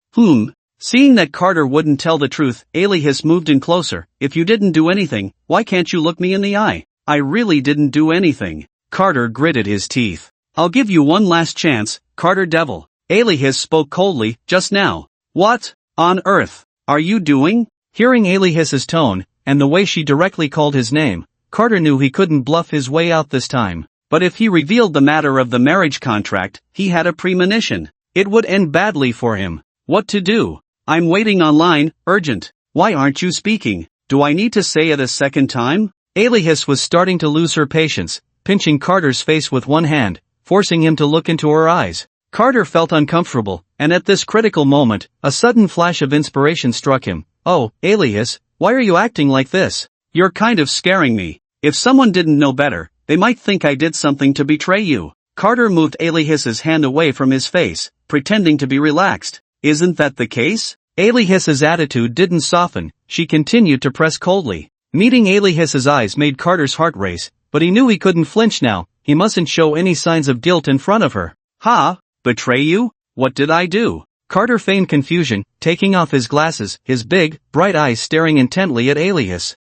Seeing that Carter wouldn't tell the truth, Alexis moved in closer. If you didn't do anything, why can't you look me in the eye? I really didn't do anything. Carter gritted his teeth. I'll give you one last chance, Carter Devil. Alexis spoke coldly, just now. What on earth are you doing? Hearing Alexis's tone, and the way she directly called his name, Carter knew he couldn't bluff his way out this time. But if he revealed the matter of the marriage contract, he had a premonition. It would end badly for him. What to do? I'm waiting online, urgent. Why aren't you speaking? Do I need to say it a second time? Alexis was starting to lose her patience, pinching Carter's face with one hand, forcing him to look into her eyes. Carter felt uncomfortable, and at this critical moment, a sudden flash of inspiration struck him. Oh, Alexis, why are you acting like this? You're kind of scaring me. If someone didn't know better, they might think I did something to betray you. Carter moved Alexis's hand away from his face, pretending to be relaxed. Isn't that the case? Alexis's attitude didn't soften, she continued to press coldly. Meeting Alexis's eyes made Carter's heart race, but he knew he couldn't flinch now, he mustn't show any signs of guilt in front of her. Ha? Betray you? What did I do? Carter feigned confusion, taking off his glasses, his big, bright eyes staring intently at Alexis.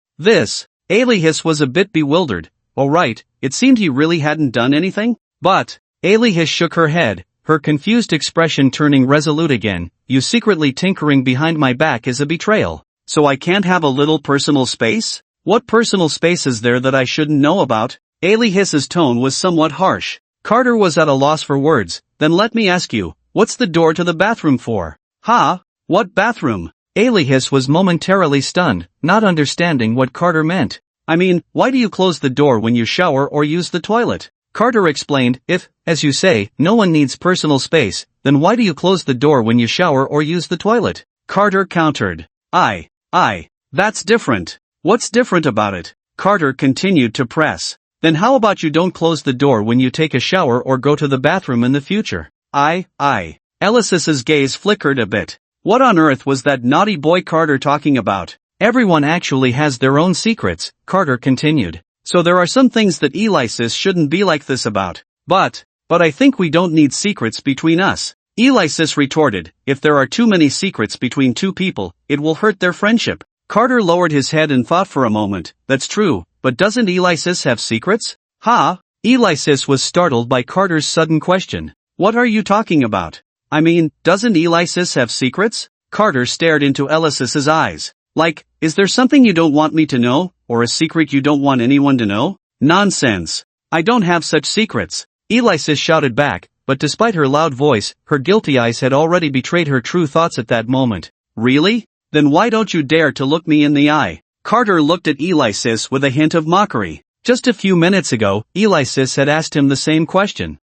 Alexis was a bit bewildered. All right, it seemed he really hadn't done anything? But, Alexis shook her head, her confused expression turning resolute again. You secretly tinkering behind my back is a betrayal. So I can't have a little personal space? What personal space is there that I shouldn't know about? Alexis's tone was somewhat harsh. Carter was at a loss for words. Then let me ask you, what's the door to the bathroom for? Ha? What bathroom? Alexis was momentarily stunned, not understanding what Carter meant. I mean, why do you close the door when you shower or use the toilet? Carter explained, if, as you say, no one needs personal space, then why do you close the door when you shower or use the toilet? Carter countered. That's different. What's different about it? Carter continued to press. Then how about you don't close the door when you take a shower or go to the bathroom in the future? Alexis's gaze flickered a bit. What on earth was that naughty boy Carter talking about? Everyone actually has their own secrets, Carter continued. So there are some things that Alexis shouldn't be like this about. But I think we don't need secrets between us. Alexis retorted, if there are too many secrets between two people, it will hurt their friendship. Carter lowered his head and thought for a moment. That's true, but doesn't Alexis have secrets? Ha? Alexis was startled by Carter's sudden question. What are you talking about? I mean, doesn't Alexis have secrets? Carter stared into Alexis's eyes. Like, is there something you don't want me to know, or a secret you don't want anyone to know? Nonsense. I don't have such secrets. Alexis shouted back, but despite her loud voice, her guilty eyes had already betrayed her true thoughts at that moment. Really? Then why don't you dare to look me in the eye? Carter looked at Alexis with a hint of mockery. Just a few minutes ago, Alexis had asked him the same question.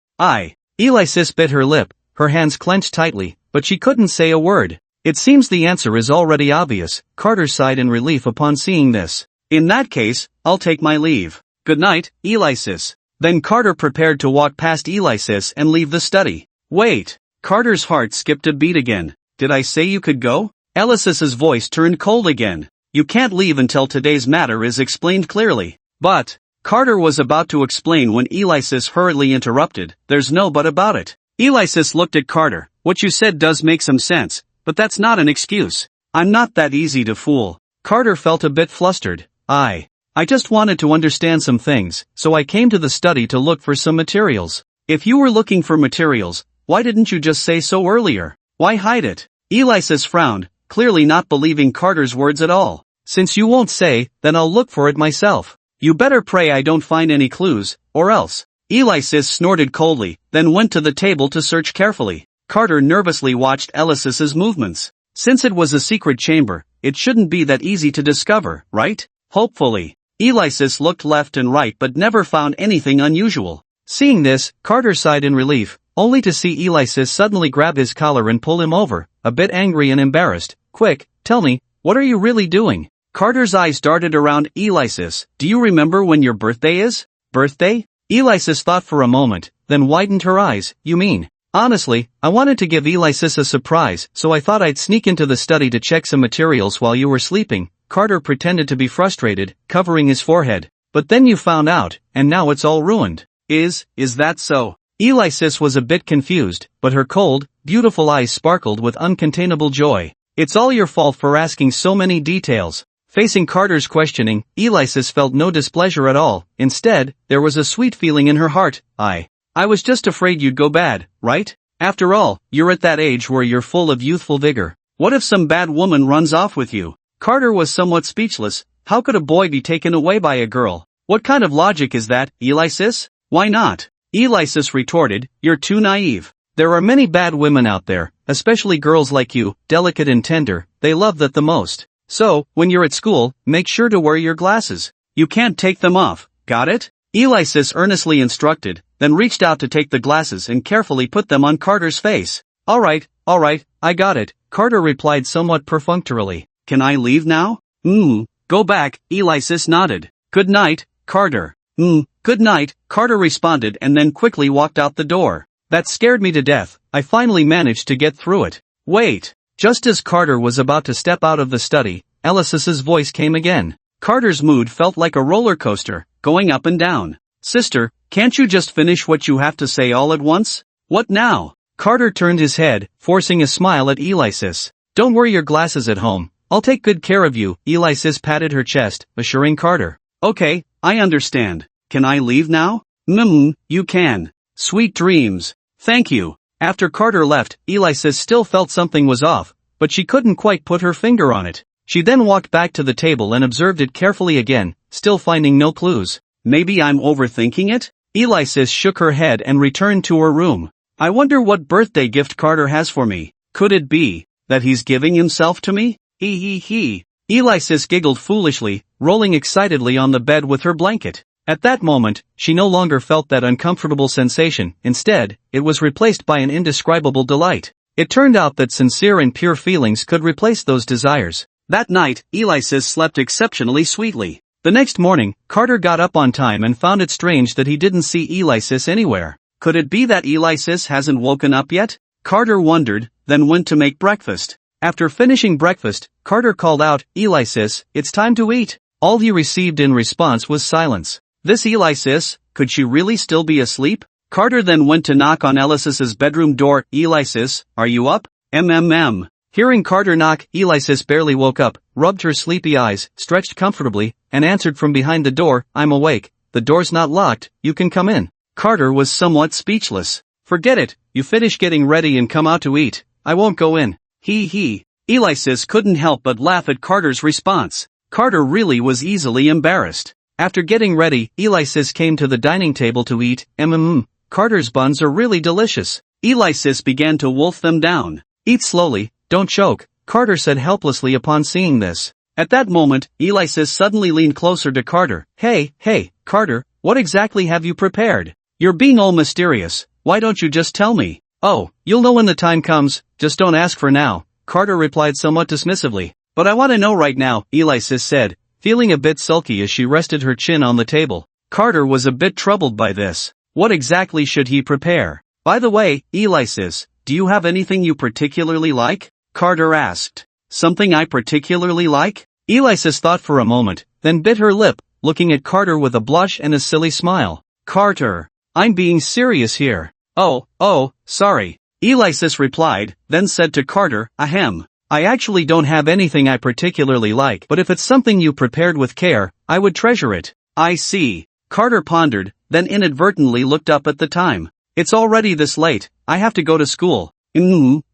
Alexis bit her lip, her hands clenched tightly, but she couldn't say a word. It seems the answer is already obvious, Carter sighed in relief upon seeing this. In that case, I'll take my leave. Good night, Alexis. Then Carter prepared to walk past Alexis and leave the study. Wait. Carter's heart skipped a beat again. Did I say you could go? Alexis's voice turned cold again. You can't leave until today's matter is explained clearly. But, Carter was about to explain when Alexis hurriedly interrupted. There's no but about it. Alexis looked at Carter. What you said does make some sense, but that's not an excuse. I'm not that easy to fool. Carter felt a bit flustered. I just wanted to understand some things, so I came to the study to look for some materials. If you were looking for materials, why didn't you just say so earlier? Why hide it? Alexis frowned, clearly not believing Carter's words at all. Since you won't say, then I'll look for it myself. You better pray I don't find any clues, or else. Alexis snorted coldly, then went to the table to search carefully. Carter nervously watched Alexis's movements. Since it was a secret chamber, it shouldn't be that easy to discover, right? Hopefully. Alexis looked left and right but never found anything unusual. Seeing this, Carter sighed in relief, only to see Alexis suddenly grab his collar and pull him over, a bit angry and embarrassed. Quick, tell me, what are you really doing? Carter's eyes darted around. Alexis, do you remember when your birthday is? Birthday? Alexis thought for a moment, then widened her eyes. You mean? Honestly, I wanted to give Alexis a surprise, so I thought I'd sneak into the study to check some materials while you were sleeping. Carter pretended to be frustrated, covering his forehead. But then you found out, and now it's all ruined. Is that so? Alexis was a bit confused, but her cold, beautiful eyes sparkled with uncontainable joy. It's all your fault for asking so many details. Facing Carter's questioning, Alexis felt no displeasure at all. Instead, there was a sweet feeling in her heart. I was just afraid you'd go bad, right? After all, you're at that age where you're full of youthful vigor. What if some bad woman runs off with you? Carter was somewhat speechless. How could a boy be taken away by a girl? What kind of logic is that, Alexis? Why not? Alexis retorted, you're too naive. There are many bad women out there, especially girls like you, delicate and tender, they love that the most. So, when you're at school, make sure to wear your glasses. You can't take them off, got it? Alexis earnestly instructed, then reached out to take the glasses and carefully put them on Carter's face. Alright, I got it, Carter replied somewhat perfunctorily. Can I leave now? Go back, Alexis nodded. Good night, Carter. Good night, Carter responded and then quickly walked out the door. That scared me to death. I finally managed to get through it. Wait. Just as Carter was about to step out of the study, Alexis's voice came again. Carter's mood felt like a roller coaster, going up and down. Sister, can't you just finish what you have to say all at once? What now? Carter turned his head, forcing a smile at Alexis. Don't wear your glasses at home. I'll take good care of you. Alexis patted her chest, assuring Carter. Okay, I understand. Can I leave now? You can. Sweet dreams. Thank you. After Carter left, Alexis still felt something was off, but she couldn't quite put her finger on it. She then walked back to the table and observed it carefully again, still finding no clues. Maybe I'm overthinking it? Alexis shook her head and returned to her room. I wonder what birthday gift Carter has for me. Could it be that he's giving himself to me? He. Alexis giggled foolishly, rolling excitedly on the bed with her blanket. At that moment, she no longer felt that uncomfortable sensation. Instead, it was replaced by an indescribable delight. It turned out that sincere and pure feelings could replace those desires. That night, Alexis slept exceptionally sweetly. The next morning, Carter got up on time and found it strange that he didn't see Alexis anywhere. Could it be that Alexis hasn't woken up yet? Carter wondered, then went to make breakfast. After finishing breakfast, Carter called out, Alexis, it's time to eat. All he received in response was silence. This Alexis, could she really still be asleep? Carter then went to knock on Alexis's bedroom door. Alexis, are you up? Hearing Carter knock, Alexis barely woke up, rubbed her sleepy eyes, stretched comfortably, and answered from behind the door, I'm awake, the door's not locked, you can come in. Carter was somewhat speechless. Forget it, you finish getting ready and come out to eat, I won't go in. Alexis couldn't help but laugh at Carter's response. Carter really was easily embarrassed. After getting ready, Alexis came to the dining table to eat. Carter's buns are really delicious. Alexis began to wolf them down. Eat slowly, don't choke, Carter said helplessly upon seeing this. At that moment, Alexis suddenly leaned closer to Carter. Hey, Carter, what exactly have you prepared? You're being all mysterious, why don't you just tell me? Oh, you'll know when the time comes, just don't ask for now, Carter replied somewhat dismissively. But I want to know right now, Alexis said, feeling a bit sulky as she rested her chin on the table. Carter was a bit troubled by this. What exactly should he prepare? By the way, Alexis, do you have anything you particularly like? Carter asked. Something I particularly like? Alexis thought for a moment, then bit her lip, looking at Carter with a blush and a silly smile. Carter, I'm being serious here. Oh, sorry. Alexis replied, then said to Carter, ahem. I actually don't have anything I particularly like, but if it's something you prepared with care, I would treasure it. I see. Carter pondered, then inadvertently looked up at the time. It's already this late, I have to go to school.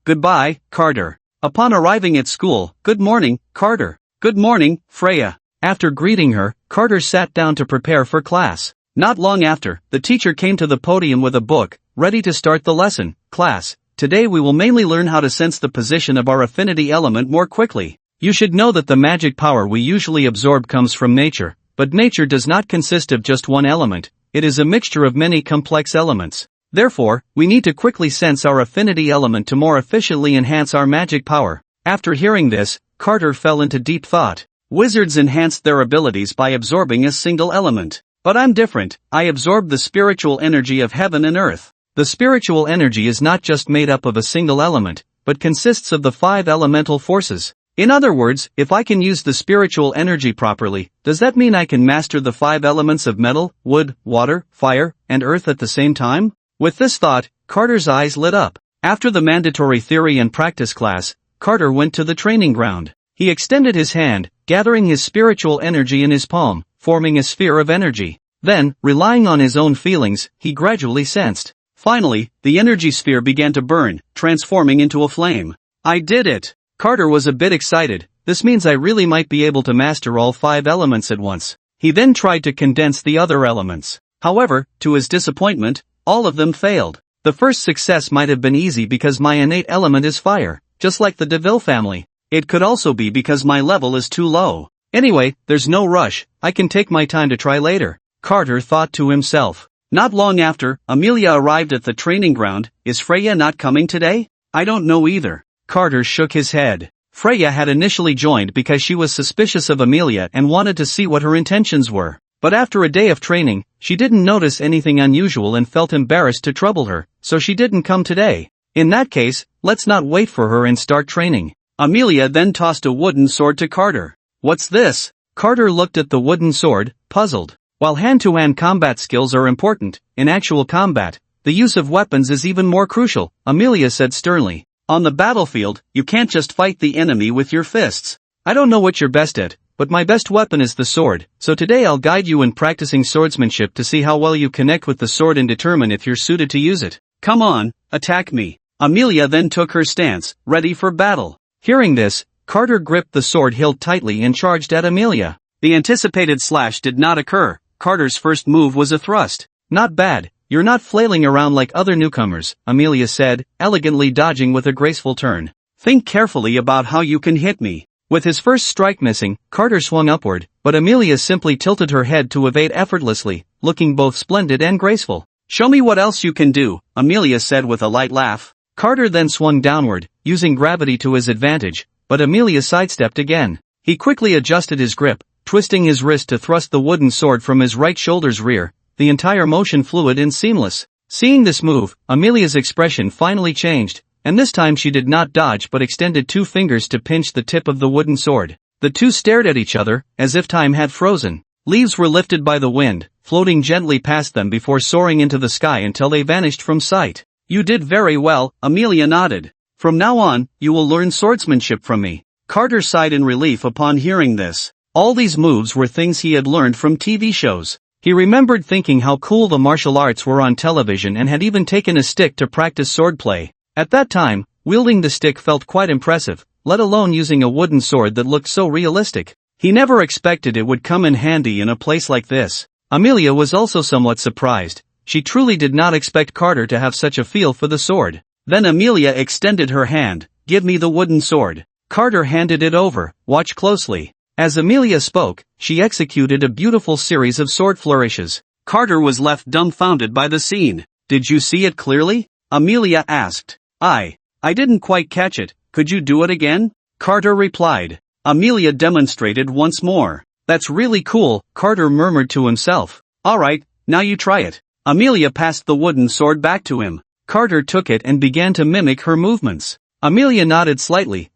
Goodbye, Carter. Upon arriving at school, good morning, Carter. Good morning, Freya. After greeting her, Carter sat down to prepare for class. Not long after, the teacher came to the podium with a book, ready to start the lesson. Class, today we will mainly learn how to sense the position of our affinity element more quickly. You should know that the magic power we usually absorb comes from nature, but nature does not consist of just one element, it is a mixture of many complex elements. Therefore, we need to quickly sense our affinity element to more efficiently enhance our magic power. After hearing this, Carter fell into deep thought. Wizards enhanced their abilities by absorbing a single element. But I'm different, I absorb the spiritual energy of heaven and earth. The spiritual energy is not just made up of a single element, but consists of the 5 elemental forces. In other words, if I can use the spiritual energy properly, does that mean I can master the 5 elements of metal, wood, water, fire, and earth at the same time? With this thought, Carter's eyes lit up. After the mandatory theory and practice class, Carter went to the training ground. He extended his hand, gathering his spiritual energy in his palm, forming a sphere of energy. Then, relying on his own feelings, he gradually sensed. Finally, the energy sphere began to burn, transforming into a flame. I did it! Carter was a bit excited. This means I really might be able to master all 5 elements at once. He then tried to condense the other elements. However, to his disappointment, all of them failed. The first success might have been easy because my innate element is fire, just like the DeVille family. It could also be because my level is too low. Anyway, there's no rush, I can take my time to try later, Carter thought to himself. Not long after, Amelia arrived at the training ground. Is Freya not coming today? I don't know either. Carter shook his head. Freya had initially joined because she was suspicious of Amelia and wanted to see what her intentions were. But after a day of training, she didn't notice anything unusual and felt embarrassed to trouble her, so she didn't come today. In that case, let's not wait for her and start training. Amelia then tossed a wooden sword to Carter. What's this? Carter looked at the wooden sword, puzzled. While hand-to-hand combat skills are important, in actual combat, the use of weapons is even more crucial, Amelia said sternly. On the battlefield, you can't just fight the enemy with your fists. I don't know what you're best at, but my best weapon is the sword, so today I'll guide you in practicing swordsmanship to see how well you connect with the sword and determine if you're suited to use it. Come on, attack me. Amelia then took her stance, ready for battle. Hearing this, Carter gripped the sword hilt tightly and charged at Amelia. The anticipated slash did not occur. Carter's first move was a thrust. Not bad, you're not flailing around like other newcomers, Amelia said, elegantly dodging with a graceful turn. Think carefully about how you can hit me. With his first strike missing, Carter swung upward, but Amelia simply tilted her head to evade effortlessly, looking both splendid and graceful. Show me what else you can do, Amelia said with a light laugh. Carter then swung downward, using gravity to his advantage, but Amelia sidestepped again. He quickly adjusted his grip, twisting his wrist to thrust the wooden sword from his right shoulder's rear, the entire motion fluid and seamless. Seeing this move, Amelia's expression finally changed, and this time she did not dodge but extended 2 fingers to pinch the tip of the wooden sword. The two stared at each other, as if time had frozen. Leaves were lifted by the wind, floating gently past them before soaring into the sky until they vanished from sight. You did very well, Amelia nodded. From now on, you will learn swordsmanship from me. Carter sighed in relief upon hearing this. All these moves were things he had learned from TV shows. He remembered thinking how cool the martial arts were on television and had even taken a stick to practice swordplay. At that time, wielding the stick felt quite impressive, let alone using a wooden sword that looked so realistic. He never expected it would come in handy in a place like this. Amelia was also somewhat surprised. She truly did not expect Carter to have such a feel for the sword. Then Amelia extended her hand. Give me the wooden sword. Carter handed it over. Watch closely. As Amelia spoke, she executed a beautiful series of sword flourishes. Carter was left dumbfounded by the scene. "Did you see it clearly?" Amelia asked. I didn't quite catch it, could you do it again?" Carter replied. Amelia demonstrated once more. "That's really cool," Carter murmured to himself. "Alright, now you try it." Amelia passed the wooden sword back to him. Carter took it and began to mimic her movements. Amelia nodded slightly.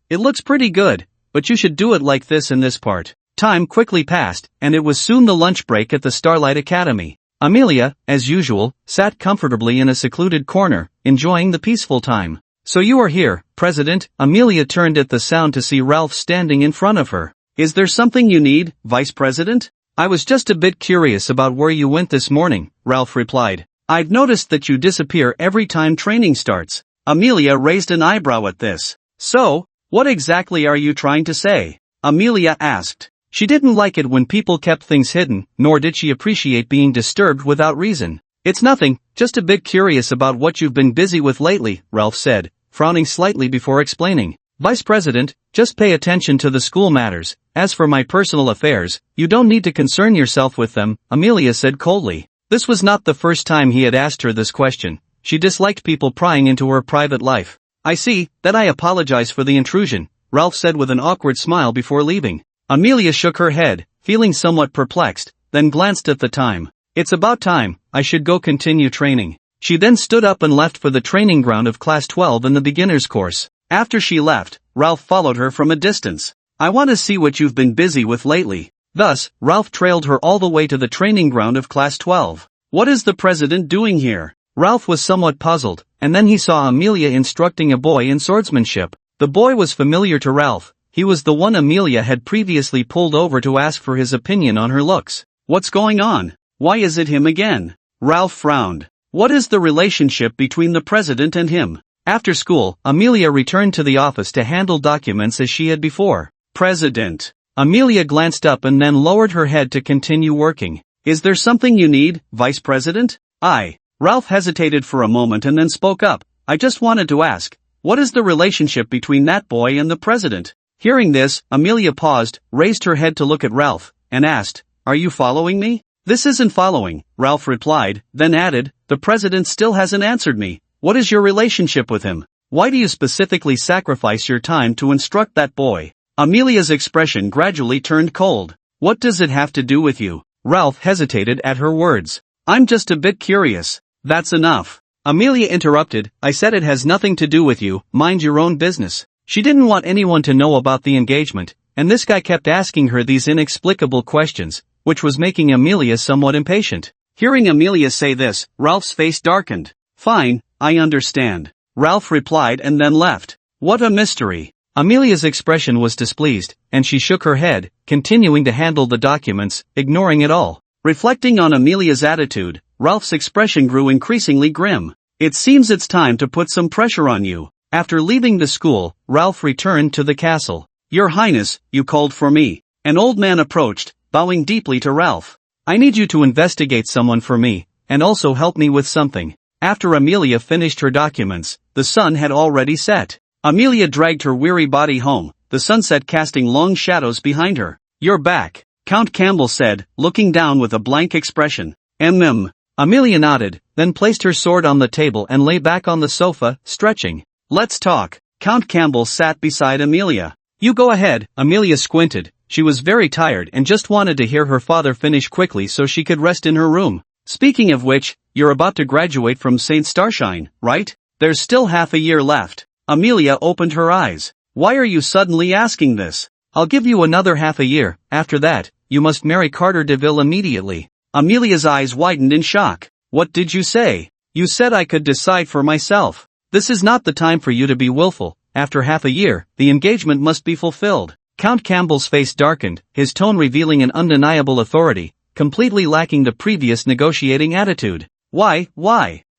It looks pretty good, but you should do it like this in this part." Time quickly passed, and it was soon the lunch break at the Starlight Academy. Amelia, as usual, sat comfortably in a secluded corner, enjoying the peaceful time. "So you are here, President?" Amelia turned at the sound to see Ralph standing in front of her. "Is there something you need, Vice President?" "I was just a bit curious about where you went this morning," Ralph replied. "I've noticed that you disappear every time training starts." Amelia raised an eyebrow at this. "So, what exactly are you trying to say?" Amelia asked. She didn't like it when people kept things hidden, nor did she appreciate being disturbed without reason. "It's nothing, just a bit curious about what you've been busy with lately," Ralph said, frowning slightly before explaining. "Vice President, just pay attention to the school matters. As for my personal affairs, you don't need to concern yourself with them," Amelia said coldly. This was not the first time he had asked her this question. She disliked people prying into her private life. "I see, then I apologize for the intrusion," Ralph said with an awkward smile before leaving. Amelia shook her head, feeling somewhat perplexed, then glanced at the time. "It's about time, I should go continue training." She then stood up and left for the training ground of Class 12 in the beginner's course. After she left, Ralph followed her from a distance. "I want to see what you've been busy with lately." Thus, Ralph trailed her all the way to the training ground of Class 12. "What is the President doing here?" Ralph was somewhat puzzled, and then he saw Amelia instructing a boy in swordsmanship. The boy was familiar to Ralph. He was the one Amelia had previously pulled over to ask for his opinion on her looks. "What's going on? Why is it him again?" Ralph frowned. "What is the relationship between the President and him?" After school, Amelia returned to the office to handle documents as she had before. "President." Amelia glanced up and then lowered her head to continue working. "Is there something you need, Vice President?" Ralph hesitated for a moment and then spoke up. "I just wanted to ask, what is the relationship between that boy and the President?" Hearing this, Amelia paused, raised her head to look at Ralph, and asked, "Are you following me?" "This isn't following," Ralph replied, then added, "The President still hasn't answered me. What is your relationship with him? Why do you specifically sacrifice your time to instruct that boy?" Amelia's expression gradually turned cold. "What does it have to do with you?" Ralph hesitated at her words. "I'm just a bit curious." "That's enough." Amelia interrupted. "I said it has nothing to do with you, mind your own business." She didn't want anyone to know about the engagement, and this guy kept asking her these inexplicable questions, which was making Amelia somewhat impatient. Hearing Amelia say this, Ralph's face darkened. "Fine, I understand," Ralph replied and then left. "What a mystery." Amelia's expression was displeased, and she shook her head, continuing to handle the documents, ignoring it all. Reflecting on Amelia's attitude, Ralph's expression grew increasingly grim. "It seems it's time to put some pressure on you." After leaving the school, Ralph returned to the castle. "Your Highness, you called for me." An old man approached, bowing deeply to Ralph. "I need you to investigate someone for me, and also help me with something." After Amelia finished her documents, the sun had already set. Amelia dragged her weary body home, the sunset casting long shadows behind her. "You're back," Count Campbell said, looking down with a blank expression. Amelia nodded, then placed her sword on the table and lay back on the sofa, stretching. "Let's talk." Count Campbell sat beside Amelia. "You go ahead." Amelia squinted. She was very tired and just wanted to hear her father finish quickly so she could rest in her room. "Speaking of which, you're about to graduate from St. Starshine, right? There's still half a year left." Amelia opened her eyes. "Why are you suddenly asking this?" "I'll give you another half a year. After that, you must marry Carter DeVille immediately." Amelia's eyes widened in shock. "What did you say?" "You said I could decide for myself. This is not the time for you to be willful. After half a year, the engagement must be fulfilled." Count Campbell's face darkened, his tone revealing an undeniable authority, completely lacking the previous negotiating attitude. Why?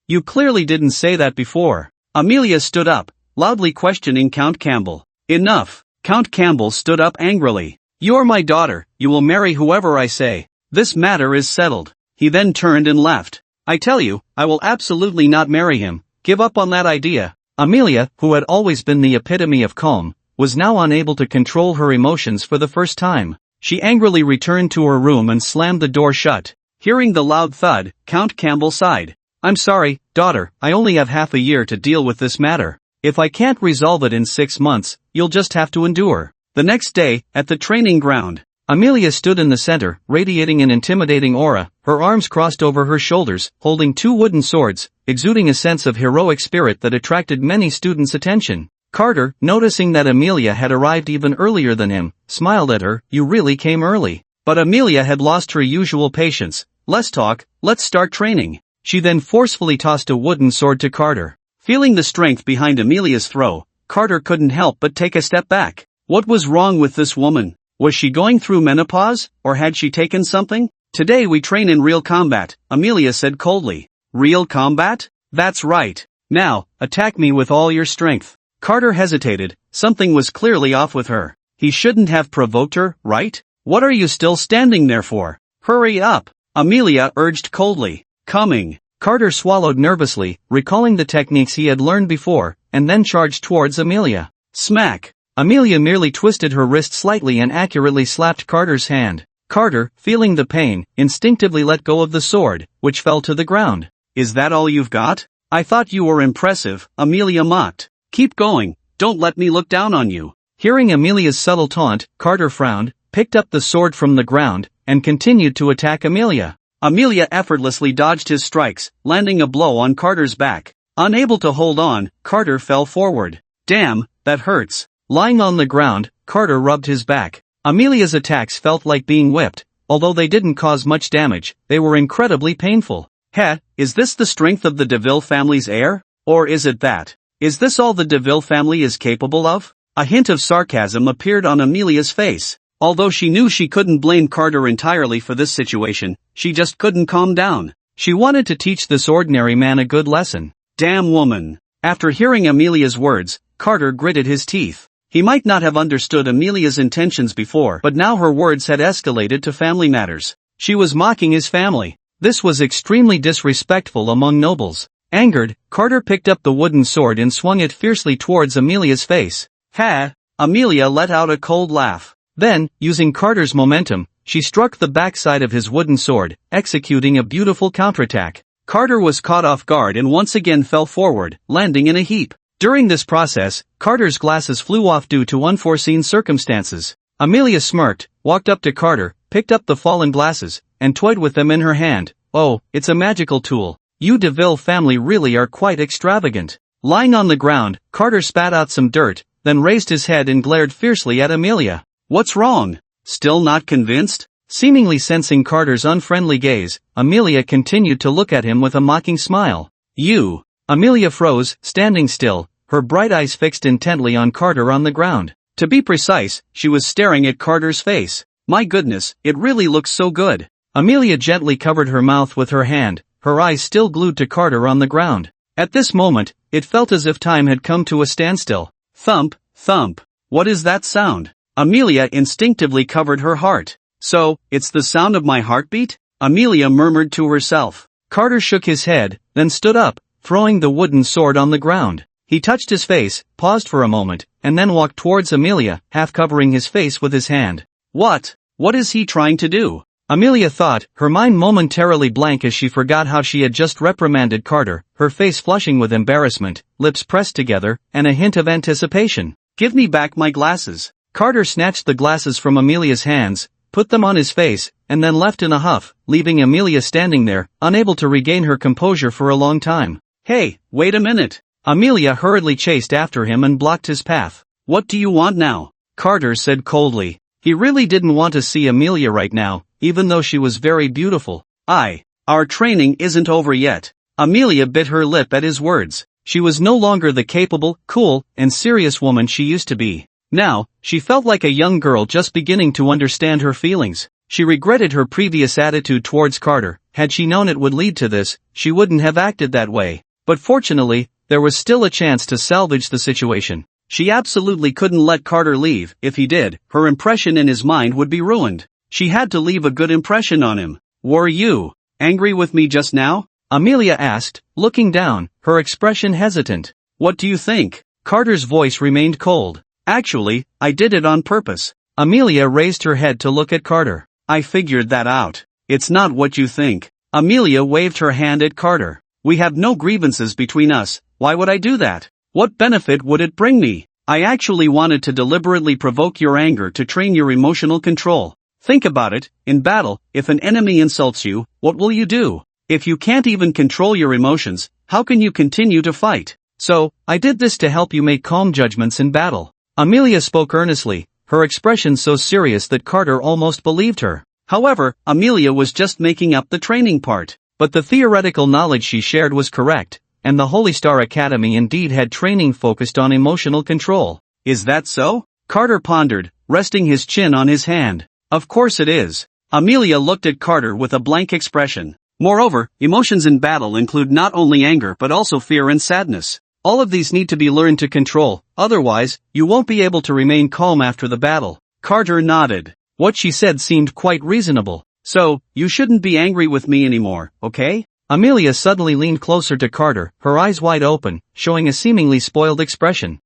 You clearly didn't say that before." Amelia stood up, loudly questioning Count Campbell. "Enough." Count Campbell stood up angrily. "You're my daughter, you will marry whoever I say. This matter is settled." He then turned and left. "I tell you, I will absolutely not marry him. Give up on that idea." Amelia, who had always been the epitome of calm, was now unable to control her emotions for the first time. She angrily returned to her room and slammed the door shut. Hearing the loud thud, Count Campbell sighed. "I'm sorry, daughter, I only have half a year to deal with this matter. If I can't resolve it in 6 months, you'll just have to endure." The next day, at the training ground, Amelia stood in the center, radiating an intimidating aura, her arms crossed over her shoulders, holding 2 wooden swords, exuding a sense of heroic spirit that attracted many students' attention. Carter, noticing that Amelia had arrived even earlier than him, smiled at her. "You really came early." But Amelia had lost her usual patience. "Less talk, let's start training." She then forcefully tossed a wooden sword to Carter. Feeling the strength behind Amelia's throw, Carter couldn't help but take a step back. What was wrong with this woman? Was she going through menopause, or had she taken something? "Today we train in real combat," Amelia said coldly. "Real combat? That's right. Now, attack me with all your strength." Carter hesitated. Something was clearly off with her. He shouldn't have provoked her, right? "What are you still standing there for? Hurry up," Amelia urged coldly. "Coming." Carter swallowed nervously, recalling the techniques he had learned before, and then charged towards Amelia. Smack! Amelia merely twisted her wrist slightly and accurately slapped Carter's hand. Carter, feeling the pain, instinctively let go of the sword, which fell to the ground. "Is that all you've got? I thought you were impressive," Amelia mocked. "Keep going, don't let me look down on you." Hearing Amelia's subtle taunt, Carter frowned, picked up the sword from the ground, and continued to attack Amelia. Amelia effortlessly dodged his strikes, landing a blow on Carter's back. Unable to hold on, Carter fell forward. "Damn, that hurts." Lying on the ground, Carter rubbed his back. Amelia's attacks felt like being whipped. Although they didn't cause much damage, they were incredibly painful. "Heh, is this the strength of the DeVille family's heir? Or is it that? Is this all the DeVille family is capable of?" A hint of sarcasm appeared on Amelia's face. Although she knew she couldn't blame Carter entirely for this situation, she just couldn't calm down. She wanted to teach this ordinary man a good lesson. Damn woman. After hearing Amelia's words, Carter gritted his teeth. He might not have understood Amelia's intentions before, but now her words had escalated to family matters. She was mocking his family. This was extremely disrespectful among nobles. Angered, Carter picked up the wooden sword and swung it fiercely towards Amelia's face. "Ha!" Amelia let out a cold laugh. Then, using Carter's momentum, she struck the backside of his wooden sword, executing a beautiful counterattack. Carter was caught off guard and once again fell forward, landing in a heap. During this process, Carter's glasses flew off due to unforeseen circumstances. Amelia smirked, walked up to Carter, picked up the fallen glasses, and toyed with them in her hand. "Oh, it's a magical tool. You DeVille family really are quite extravagant." Lying on the ground, Carter spat out some dirt, then raised his head and glared fiercely at Amelia. "What's wrong? Still not convinced?" Seemingly sensing Carter's unfriendly gaze, Amelia continued to look at him with a mocking smile. "You." Amelia froze, standing still, her bright eyes fixed intently on Carter on the ground. To be precise, she was staring at Carter's face. "My goodness, it really looks so good." Amelia gently covered her mouth with her hand, her eyes still glued to Carter on the ground. At this moment, it felt as if time had come to a standstill. Thump, thump. What is that sound? Amelia instinctively covered her heart. "So, it's the sound of my heartbeat?" Amelia murmured to herself. Carter shook his head, then stood up, throwing the wooden sword on the ground. He touched his face, paused for a moment, and then walked towards Amelia, half covering his face with his hand. What is he trying to do? Amelia thought, her mind momentarily blank as she forgot how she had just reprimanded Carter, her face flushing with embarrassment, lips pressed together, and a hint of anticipation. "Give me back my glasses." Carter snatched the glasses from Amelia's hands, put them on his face, and then left in a huff, leaving Amelia standing there, unable to regain her composure for a long time. "Hey, wait a minute." Amelia hurriedly chased after him and blocked his path. "What do you want now?" Carter said coldly. He really didn't want to see Amelia right now, even though she was very beautiful. Our training isn't over yet." Amelia bit her lip at his words. She was no longer the capable, cool, and serious woman she used to be. Now, she felt like a young girl just beginning to understand her feelings. She regretted her previous attitude towards Carter. Had she known it would lead to this, she wouldn't have acted that way. But fortunately, there was still a chance to salvage the situation. She absolutely couldn't let Carter leave. If he did, her impression in his mind would be ruined. She had to leave a good impression on him. "Were you angry with me just now?" Amelia asked, looking down, her expression hesitant. "What do you think?" Carter's voice remained cold. Actually, I did it on purpose. Amelia raised her head to look at Carter. I figured that out. It's not what you think. Amelia waved her hand at Carter. We have no grievances between us. Why would I do that? What benefit would it bring me? I actually wanted to deliberately provoke your anger to train your emotional control. Think about it, in battle, if an enemy insults you, what will you do? If you can't even control your emotions, how can you continue to fight? So, I did this to help you make calm judgments in battle. Amelia spoke earnestly, her expression so serious that Carter almost believed her. However, Amelia was just making up the training part. But the theoretical knowledge she shared was correct, and the Holy Star Academy indeed had training focused on emotional control. Is that so? Carter pondered, resting his chin on his hand. Of course it is. Amelia looked at Carter with a blank expression. Moreover, emotions in battle include not only anger but also fear and sadness. All of these need to be learned to control, otherwise, you won't be able to remain calm after the battle. Carter nodded. What she said seemed quite reasonable. So, you shouldn't be angry with me anymore, okay? Amelia suddenly leaned closer to Carter, her eyes wide open, showing a seemingly spoiled expression.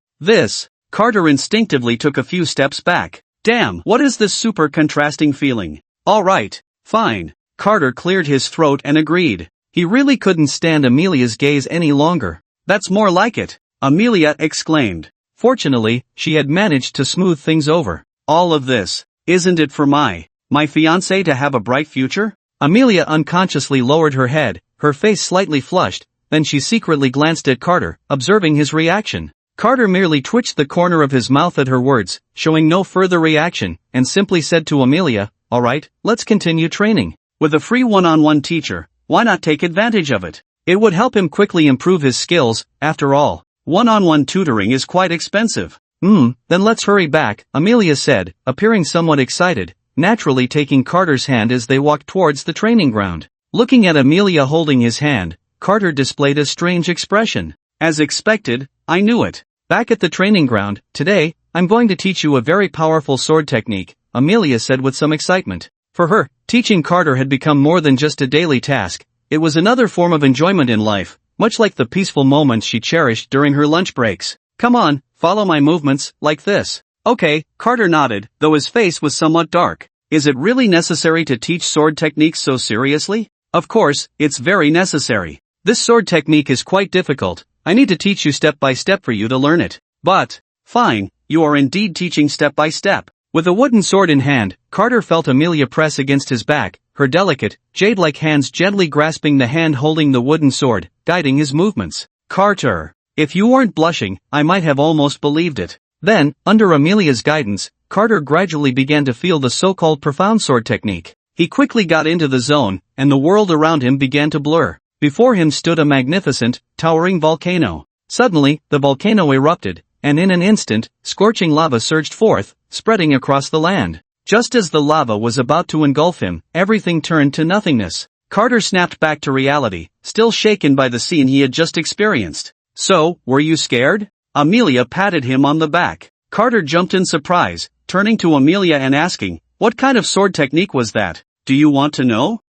Carter instinctively took a few steps back. Damn, what is this super contrasting feeling? Alright, fine. Carter cleared his throat and agreed. He really couldn't stand Amelia's gaze any longer. That's more like it, Amelia exclaimed. Fortunately, she had managed to smooth things over. All of this, isn't it for my fiancé to have a bright future? Amelia unconsciously lowered her head, her face slightly flushed, then she secretly glanced at Carter, observing his reaction. Carter merely twitched the corner of his mouth at her words, showing no further reaction, and simply said to Amelia, "Alright, let's continue training. With a free one-on-one teacher, why not take advantage of it? It would help him quickly improve his skills, after all. One-on-one tutoring is quite expensive." Then let's hurry back, Amelia said, appearing somewhat excited, naturally taking Carter's hand as they walked towards the training ground. Looking at Amelia holding his hand, Carter displayed a strange expression. As expected, I knew it. Back at the training ground, today, I'm going to teach you a very powerful sword technique, Amelia said with some excitement. For her, teaching Carter had become more than just a daily task. It was another form of enjoyment in life, much like the peaceful moments she cherished during her lunch breaks. Come on, follow my movements, like this. Okay, Carter nodded, though his face was somewhat dark. Is it really necessary to teach sword techniques so seriously? Of course, it's very necessary. This sword technique is quite difficult. I need to teach you step by step for you to learn it. But, fine, you are indeed teaching step by step. With a wooden sword in hand, Carter felt Amelia press against his back, her delicate, jade-like hands gently grasping the hand holding the wooden sword, guiding his movements. Carter, if you weren't blushing, I might have almost believed it. Then, under Amelia's guidance, Carter gradually began to feel the so-called profound sword technique. He quickly got into the zone, and the world around him began to blur. Before him stood a magnificent, towering volcano. Suddenly, the volcano erupted, and in an instant, scorching lava surged forth, spreading across the land. Just as the lava was about to engulf him, everything turned to nothingness. Carter snapped back to reality, still shaken by the scene he had just experienced. So, were you scared? Amelia patted him on the back. Carter jumped in surprise, turning to Amelia and asking, "What kind of sword technique was that? Do you want to know?"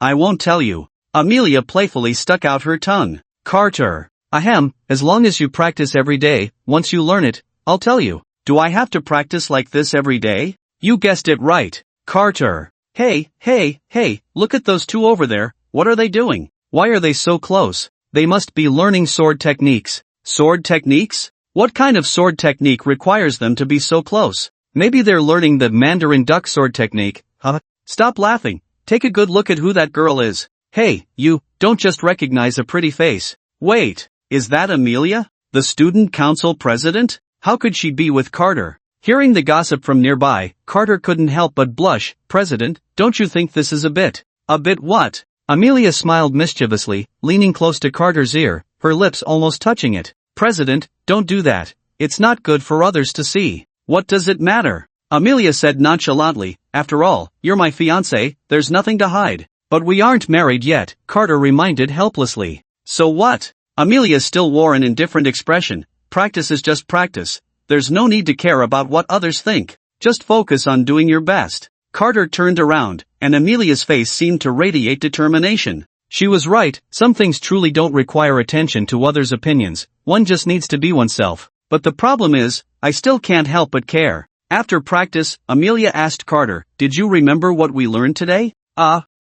I won't tell you. Amelia playfully stuck out her tongue. Carter. Ahem, as long as you practice every day, once you learn it, I'll tell you. Do I have to practice like this every day? You guessed it right. Carter. Hey, look at those two over there, what are they doing? Why are they so close? They must be learning sword techniques. Sword techniques? What kind of sword technique requires them to be so close? Maybe they're learning the Mandarin duck sword technique, huh? Stop laughing, take a good look at who that girl is. Hey, you, don't just recognize a pretty face. Wait, is that Amelia? The student council president? How could she be with Carter? Hearing the gossip from nearby, Carter couldn't help but blush. President, don't you think this is a bit what? Amelia smiled mischievously, leaning close to Carter's ear, her lips almost touching it. President, don't do that. It's not good for others to see. What does it matter? Amelia said nonchalantly, after all, you're my fiancé, there's nothing to hide. But we aren't married yet, Carter reminded helplessly. So what? Amelia still wore an indifferent expression. Practice is just practice. There's no need to care about what others think. Just focus on doing your best. Carter turned around, and Amelia's face seemed to radiate determination. She was right, some things truly don't require attention to others' opinions, one just needs to be oneself. But the problem is, I still can't help but care. After practice, Amelia asked Carter, "Did you remember what we learned today?"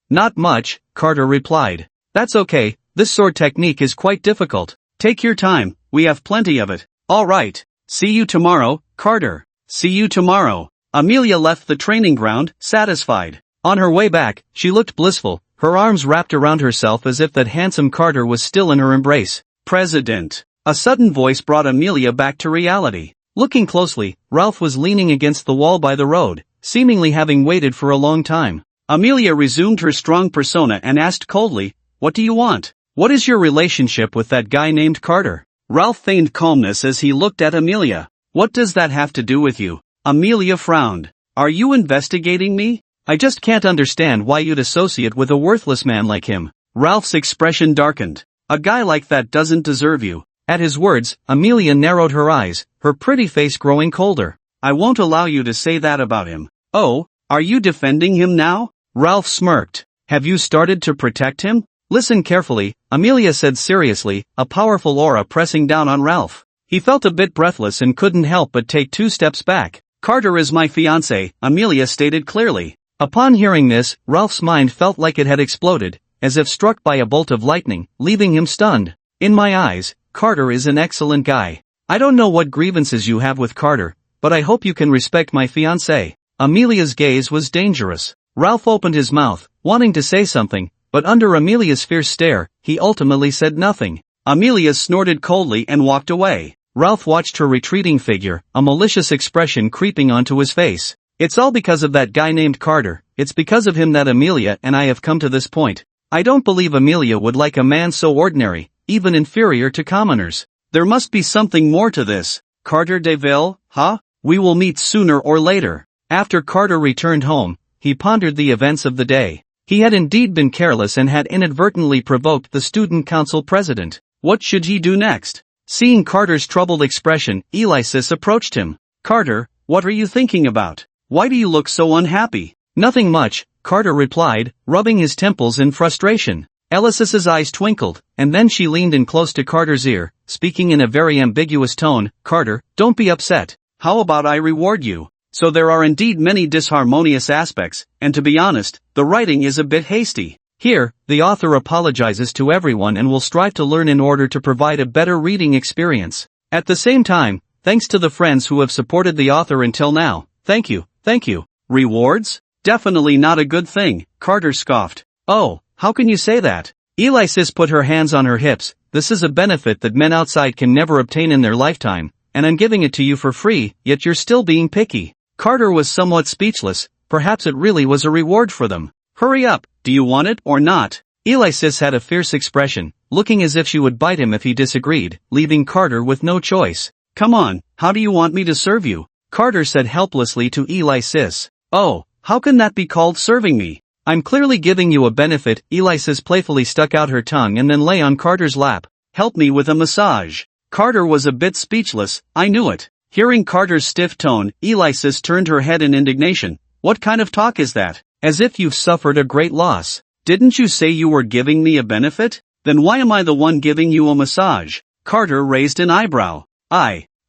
Not much," Carter replied. "That's okay, this sword technique is quite difficult. Take your time, we have plenty of it." "All right. See you tomorrow, Carter." "See you tomorrow." Amelia left the training ground, satisfied. On her way back, she looked blissful, her arms wrapped around herself as if that handsome Carter was still in her embrace. "President." A sudden voice brought Amelia back to reality. Looking closely, Ralph was leaning against the wall by the road, seemingly having waited for a long time. Amelia resumed her strong persona and asked coldly, "What do you want? What is your relationship with that guy named Carter?" Ralph feigned calmness as he looked at Amelia. "What does that have to do with you?" Amelia frowned. "Are you investigating me? I just can't understand why you'd associate with a worthless man like him." Ralph's expression darkened. "A guy like that doesn't deserve you." At his words, Amelia narrowed her eyes, her pretty face growing colder. "I won't allow you to say that about him." "Oh, are you defending him now?" Ralph smirked. "Have you started to protect him?" "Listen carefully," Amelia said seriously, a powerful aura pressing down on Ralph. He felt a bit breathless and couldn't help but take 2 steps back. "Carter is my fiancé," Amelia stated clearly. Upon hearing this, Ralph's mind felt like it had exploded, as if struck by a bolt of lightning, leaving him stunned. "In my eyes, Carter is an excellent guy. I don't know what grievances you have with Carter, but I hope you can respect my fiancé." Amelia's gaze was dangerous. Ralph opened his mouth, wanting to say something, but under Amelia's fierce stare, he ultimately said nothing. Amelia snorted coldly and walked away. Ralph watched her retreating figure, a malicious expression creeping onto his face. "It's all because of that guy named Carter. It's because of him that Amelia and I have come to this point. I don't believe Amelia would like a man so ordinary, even inferior to commoners. There must be something more to this. Carter Deville, huh? We will meet sooner or later." After Carter returned home, he pondered the events of the day. He had indeed been careless and had inadvertently provoked the student council president. What should he do next? Seeing Carter's troubled expression, Alexis approached him. "Carter, what are you thinking about? Why do you look so unhappy?" "Nothing much," Carter replied, rubbing his temples in frustration. Alexis's eyes twinkled, and then she leaned in close to Carter's ear, speaking in a very ambiguous tone. "Carter, don't be upset. How about I reward you?" So there are indeed many disharmonious aspects, and to be honest, the writing is a bit hasty. Here, the author apologizes to everyone and will strive to learn in order to provide a better reading experience. At the same time, thanks to the friends who have supported the author until now. Thank you, thank you. Rewards? Definitely not a good thing, Carter scoffed. "Oh, how can you say that?" Alexis put her hands on her hips. "This is a benefit that men outside can never obtain in their lifetime, and I'm giving it to you for free, yet you're still being picky." Carter was somewhat speechless. Perhaps it really was a reward for them. "Hurry up, do you want it or not?" Alexis had a fierce expression, looking as if she would bite him if he disagreed, leaving Carter with no choice. "Come on, how do you want me to serve you?" Carter said helplessly to Alexis. "Oh, how can that be called serving me? I'm clearly giving you a benefit." Alexis playfully stuck out her tongue and then lay on Carter's lap. "Help me with a massage." Carter was a bit speechless. "I knew it." Hearing Carter's stiff tone, Alexis turned her head in indignation. "What kind of talk is that? As if you've suffered a great loss. Didn't you say you were giving me a benefit? Then why am I the one giving you a massage?" Carter raised an eyebrow.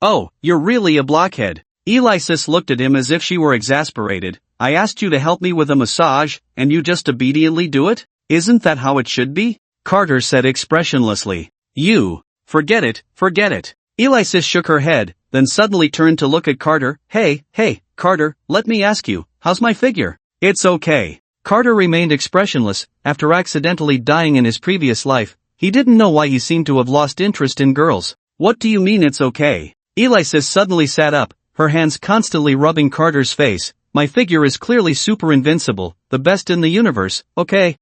"Oh, you're really a blockhead." Alexis looked at him as if she were exasperated. "I asked you to help me with a massage, and you just obediently do it? Isn't that how it should be?" Carter said expressionlessly. Forget it. Alexis shook her head, then suddenly turned to look at Carter. Hey, Carter, let me ask you, how's my figure?" "It's okay." Carter remained expressionless. After accidentally dying in his previous life, he didn't know why he seemed to have lost interest in girls. "What do you mean it's okay?" Alexis suddenly sat up, her hands constantly rubbing Carter's face. "My figure is clearly super invincible, the best in the universe, okay?"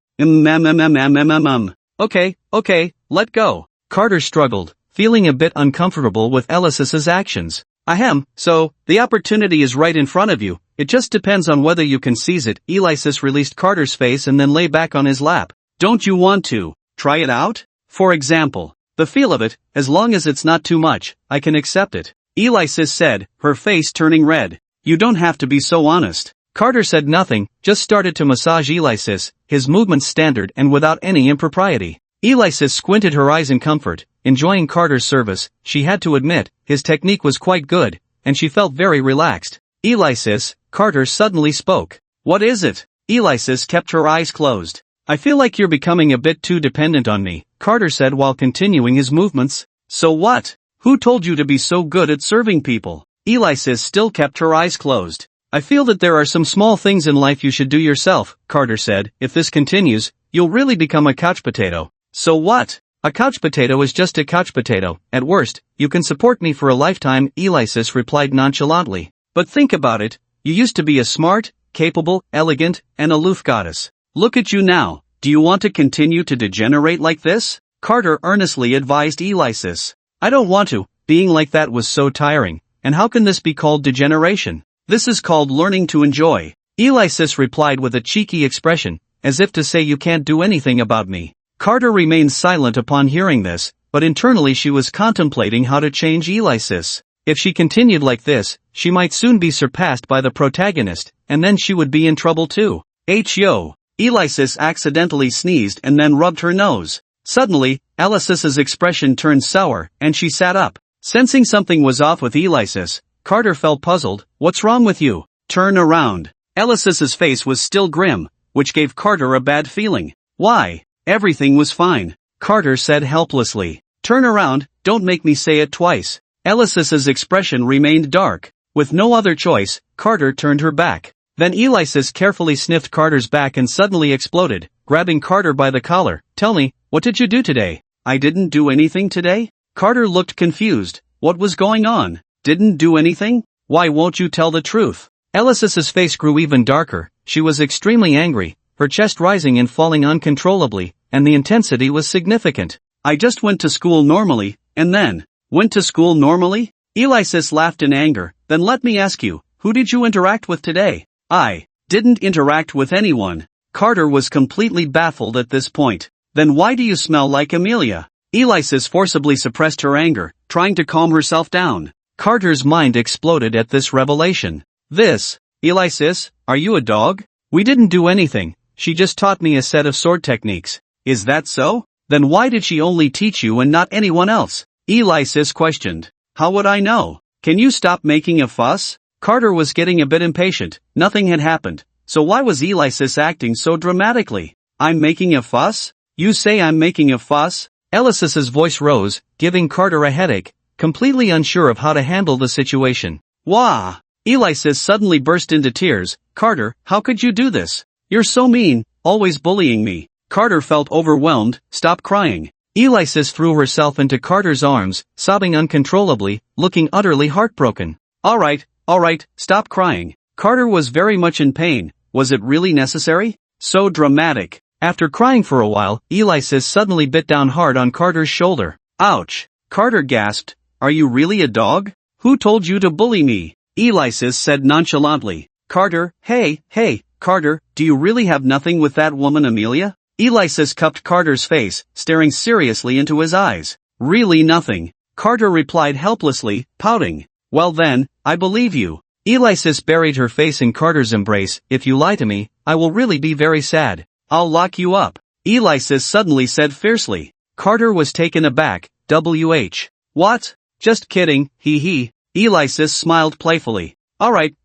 Okay, let go." Carter struggled, feeling a bit uncomfortable with Alexis's actions. "Ahem, so, the opportunity is right in front of you, it just depends on whether you can seize it." Alexis released Carter's face and then lay back on his lap. "Don't you want to try it out? For example, the feel of it, as long as it's not too much, I can accept it," Alexis said, her face turning red. "You don't have to be so honest." Carter said nothing, just started to massage Alexis, his movements standard and without any impropriety. Alexis squinted her eyes in comfort, enjoying Carter's service. She had to admit, his technique was quite good, and she felt very relaxed. Alexis, Carter suddenly spoke. What is it? Alexis kept her eyes closed. I feel like you're becoming a bit too dependent on me, Carter said while continuing his movements. So what? Who told you to be so good at serving people? Alexis still kept her eyes closed. I feel that there are some small things in life you should do yourself, Carter said. If this continues, you'll really become a couch potato. So what? A couch potato is just a couch potato. At worst, you can support me for a lifetime, Alexis replied nonchalantly. But think about it, you used to be a smart, capable, elegant, and aloof goddess. Look at you now. Do you want to continue to degenerate like this? Carter earnestly advised Alexis. I don't want to. Being like that was so tiring. And how can this be called degeneration? This is called learning to enjoy. Alexis replied with a cheeky expression, as if to say you can't do anything about me. Carter remained silent upon hearing this, but internally she was contemplating how to change Alexis. If she continued like this, she might soon be surpassed by the protagonist, and then she would be in trouble too. Yo! Alexis accidentally sneezed and then rubbed her nose. Suddenly, Alexis's expression turned sour, and she sat up. Sensing something was off with Alexis, Carter felt puzzled. What's wrong with you? Turn around. Alexis's face was still grim, which gave Carter a bad feeling. Why? Everything was fine, Carter said helplessly. Turn around, don't make me say it twice. Alexis's expression remained dark. With no other choice, Carter turned her back. Then Alexis carefully sniffed Carter's back and suddenly exploded, grabbing Carter by the collar. Tell me, what did you do today? I didn't do anything today? Carter looked confused. What was going on? Didn't do anything? Why won't you tell the truth? Alexis's face grew even darker. She was extremely angry, her chest rising and falling uncontrollably, and the intensity was significant. I just went to school normally, and then, went to school normally? Alexis laughed in anger. Then let me ask you, who did you interact with today? I didn't interact with anyone. Carter was completely baffled at this point. Then why do you smell like Amelia? Alexis forcibly suppressed her anger, trying to calm herself down. Carter's mind exploded at this revelation. Alexis, are you a dog? We didn't do anything, she just taught me a set of sword techniques. Is that so? Then why did she only teach you and not anyone else? Alexis questioned. How would I know? Can you stop making a fuss? Carter was getting a bit impatient. Nothing had happened, so why was Alexis acting so dramatically? I'm making a fuss? You say I'm making a fuss? Alexis's voice rose, giving Carter a headache, completely unsure of how to handle the situation. Wah! Alexis suddenly burst into tears. Carter, how could you do this? You're so mean, always bullying me. Carter felt overwhelmed. Stop crying. Alexis threw herself into Carter's arms, sobbing uncontrollably, looking utterly heartbroken. Alright, stop crying. Carter was very much in pain. Was it really necessary? So dramatic. After crying for a while, Alexis suddenly bit down hard on Carter's shoulder. Ouch! Carter gasped. Are you really a dog? Who told you to bully me? Alexis said nonchalantly. Carter, hey, Carter, do you really have nothing with that woman Amelia? Alexis cupped Carter's face, staring seriously into his eyes. Really nothing. Carter replied helplessly, pouting. Well then, I believe you. Alexis buried her face in Carter's embrace. If you lie to me, I will really be very sad. I'll lock you up. Alexis suddenly said fiercely. Carter was taken aback. What? Just kidding, hee. Alexis smiled playfully. Alright,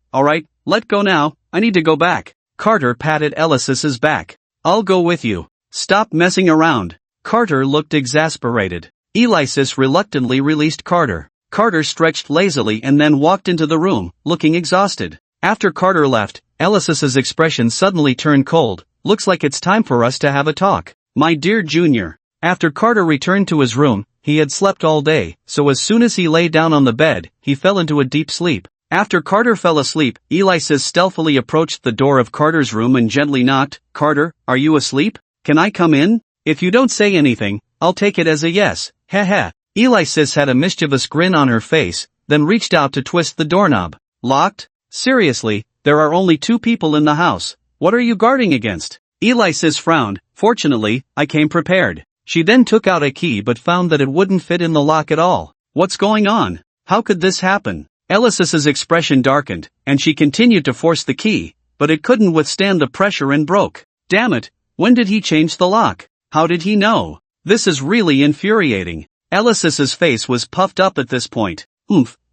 let go now, I need to go back. Carter patted Alexis's back. I'll go with you. Stop messing around. Carter looked exasperated. Alexis reluctantly released Carter. Carter stretched lazily and then walked into the room, looking exhausted. After Carter left, Alexis's expression suddenly turned cold. Looks like it's time for us to have a talk. My dear Junior. After Carter returned to his room, he had slept all day, so as soon as he lay down on the bed, he fell into a deep sleep. After Carter fell asleep, Alexis stealthily approached the door of Carter's room and gently knocked. Carter, are you asleep? Can I come in? If you don't say anything, I'll take it as a yes. Heh. Alexis had a mischievous grin on her face, then reached out to twist the doorknob. Locked? Seriously, there are only 2 people in the house. What are you guarding against? Alexis frowned. Fortunately, I came prepared. She then took out a key but found that it wouldn't fit in the lock at all. What's going on? How could this happen? Alexis's expression darkened, and she continued to force the key, but it couldn't withstand the pressure and broke. Damn it, when did he change the lock? How did he know? This is really infuriating. Alexis's face was puffed up at this point.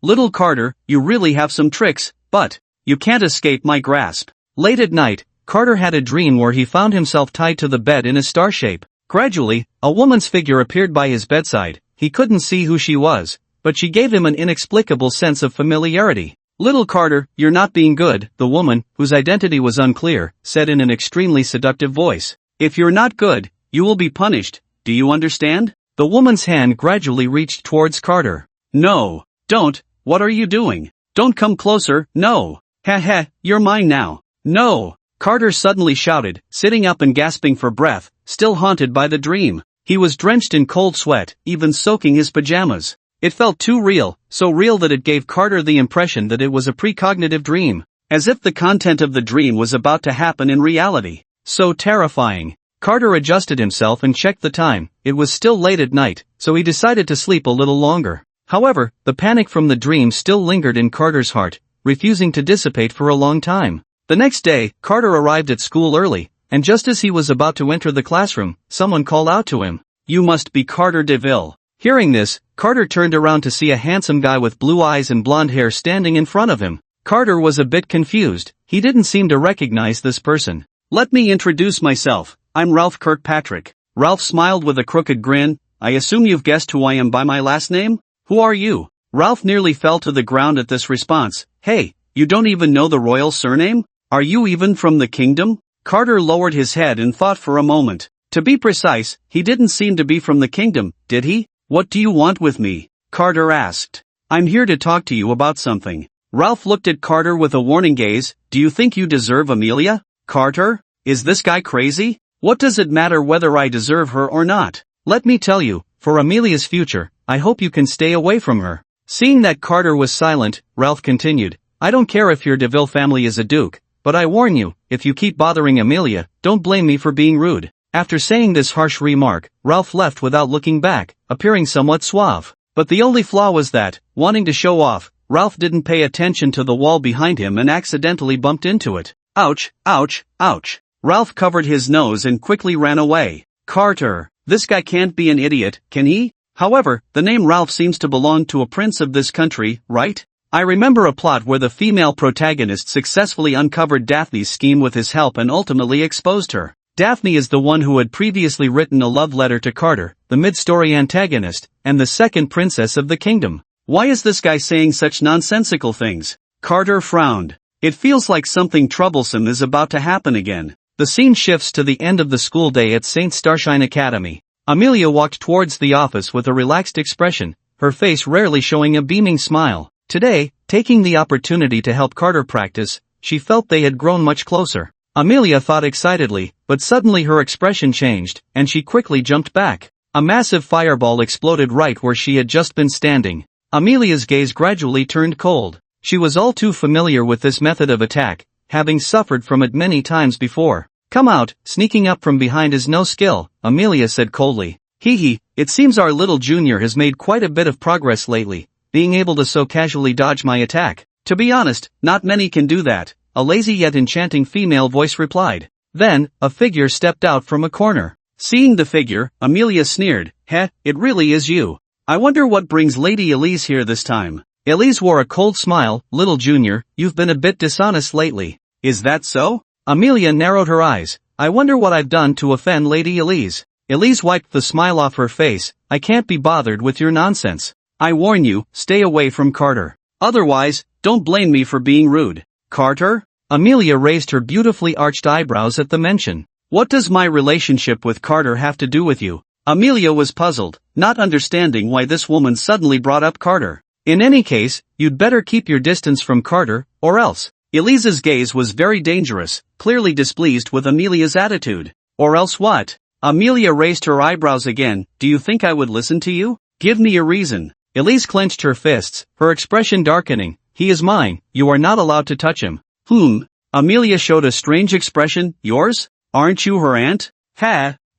Little Carter, you really have some tricks, but you can't escape my grasp. Late at night, Carter had a dream where he found himself tied to the bed in a star shape. Gradually, a woman's figure appeared by his bedside. He couldn't see who she was, but she gave him an inexplicable sense of familiarity. Little Carter, you're not being good, the woman, whose identity was unclear, said in an extremely seductive voice. If you're not good, you will be punished, do you understand? The woman's hand gradually reached towards Carter. No, don't, what are you doing? Don't come closer, no. You're mine now. No, Carter suddenly shouted, sitting up and gasping for breath, still haunted by the dream. He was drenched in cold sweat, even soaking his pajamas. It felt too real, so real that it gave Carter the impression that it was a precognitive dream, as if the content of the dream was about to happen in reality. So terrifying. Carter adjusted himself and checked the time. It was still late at night, so he decided to sleep a little longer. However, the panic from the dream still lingered in Carter's heart, refusing to dissipate for a long time. The next day, Carter arrived at school early, and just as he was about to enter the classroom, someone called out to him. You must be Carter DeVille. Hearing this, Carter turned around to see a handsome guy with blue eyes and blonde hair standing in front of him. Carter was a bit confused. He didn't seem to recognize this person. Let me introduce myself. I'm Ralph Kirkpatrick. Ralph smiled with a crooked grin. I assume you've guessed who I am by my last name? Who are you? Ralph nearly fell to the ground at this response. Hey, you don't even know the royal surname? Are you even from the kingdom? Carter lowered his head and thought for a moment. To be precise, he didn't seem to be from the kingdom, did he? What do you want with me? Carter asked. I'm here to talk to you about something. Ralph looked at Carter with a warning gaze. Do you think you deserve Amelia? Carter? Is this guy crazy? What does it matter whether I deserve her or not? Let me tell you, for Amelia's future, I hope you can stay away from her. Seeing that Carter was silent, Ralph continued. I don't care if your DeVille family is a duke, but I warn you, if you keep bothering Amelia, don't blame me for being rude. After saying this harsh remark, Ralph left without looking back, appearing somewhat suave. But the only flaw was that, wanting to show off, Ralph didn't pay attention to the wall behind him and accidentally bumped into it. Ouch, ouch, ouch. Ralph covered his nose and quickly ran away. Carter, this guy can't be an idiot, can he? However, the name Ralph seems to belong to a prince of this country, right? I remember a plot where the female protagonist successfully uncovered Daphne's scheme with his help and ultimately exposed her. Daphne is the one who had previously written a love letter to Carter, the mid-story antagonist, and the second princess of the kingdom. Why is this guy saying such nonsensical things? Carter frowned. It feels like something troublesome is about to happen again. The scene shifts to the end of the school day at St. Starshine Academy. Amelia walked towards the office with a relaxed expression, her face rarely showing a beaming smile. Today, taking the opportunity to help Carter practice, she felt they had grown much closer. Amelia thought excitedly, but suddenly her expression changed, and she quickly jumped back. A massive fireball exploded right where she had just been standing. Amelia's gaze gradually turned cold. She was all too familiar with this method of attack, having suffered from it many times before. Come out, sneaking up from behind is no skill, Amelia said coldly. It seems our little junior has made quite a bit of progress lately, being able to so casually dodge my attack. To be honest, not many can do that. A lazy yet enchanting female voice replied. Then, a figure stepped out from a corner. Seeing the figure, Amelia sneered. It really is you. I wonder what brings Lady Elise here this time. Elise wore a cold smile. Little junior, you've been a bit dishonest lately. Is that so? Amelia narrowed her eyes. I wonder what I've done to offend Lady Elise. Elise wiped the smile off her face. I can't be bothered with your nonsense. I warn you, stay away from Carter. Otherwise, don't blame me for being rude. Carter? Amelia raised her beautifully arched eyebrows at the mention. What does my relationship with Carter have to do with you? Amelia was puzzled, not understanding why this woman suddenly brought up Carter. In any case, you'd better keep your distance from Carter, or else. Elise's gaze was very dangerous, clearly displeased with Amelia's attitude. Or else what? Amelia raised her eyebrows again. Do you think I would listen to you? Give me a reason. Elise clenched her fists, her expression darkening. He is mine, you are not allowed to touch him. Amelia showed a strange expression. Yours? Aren't you her aunt?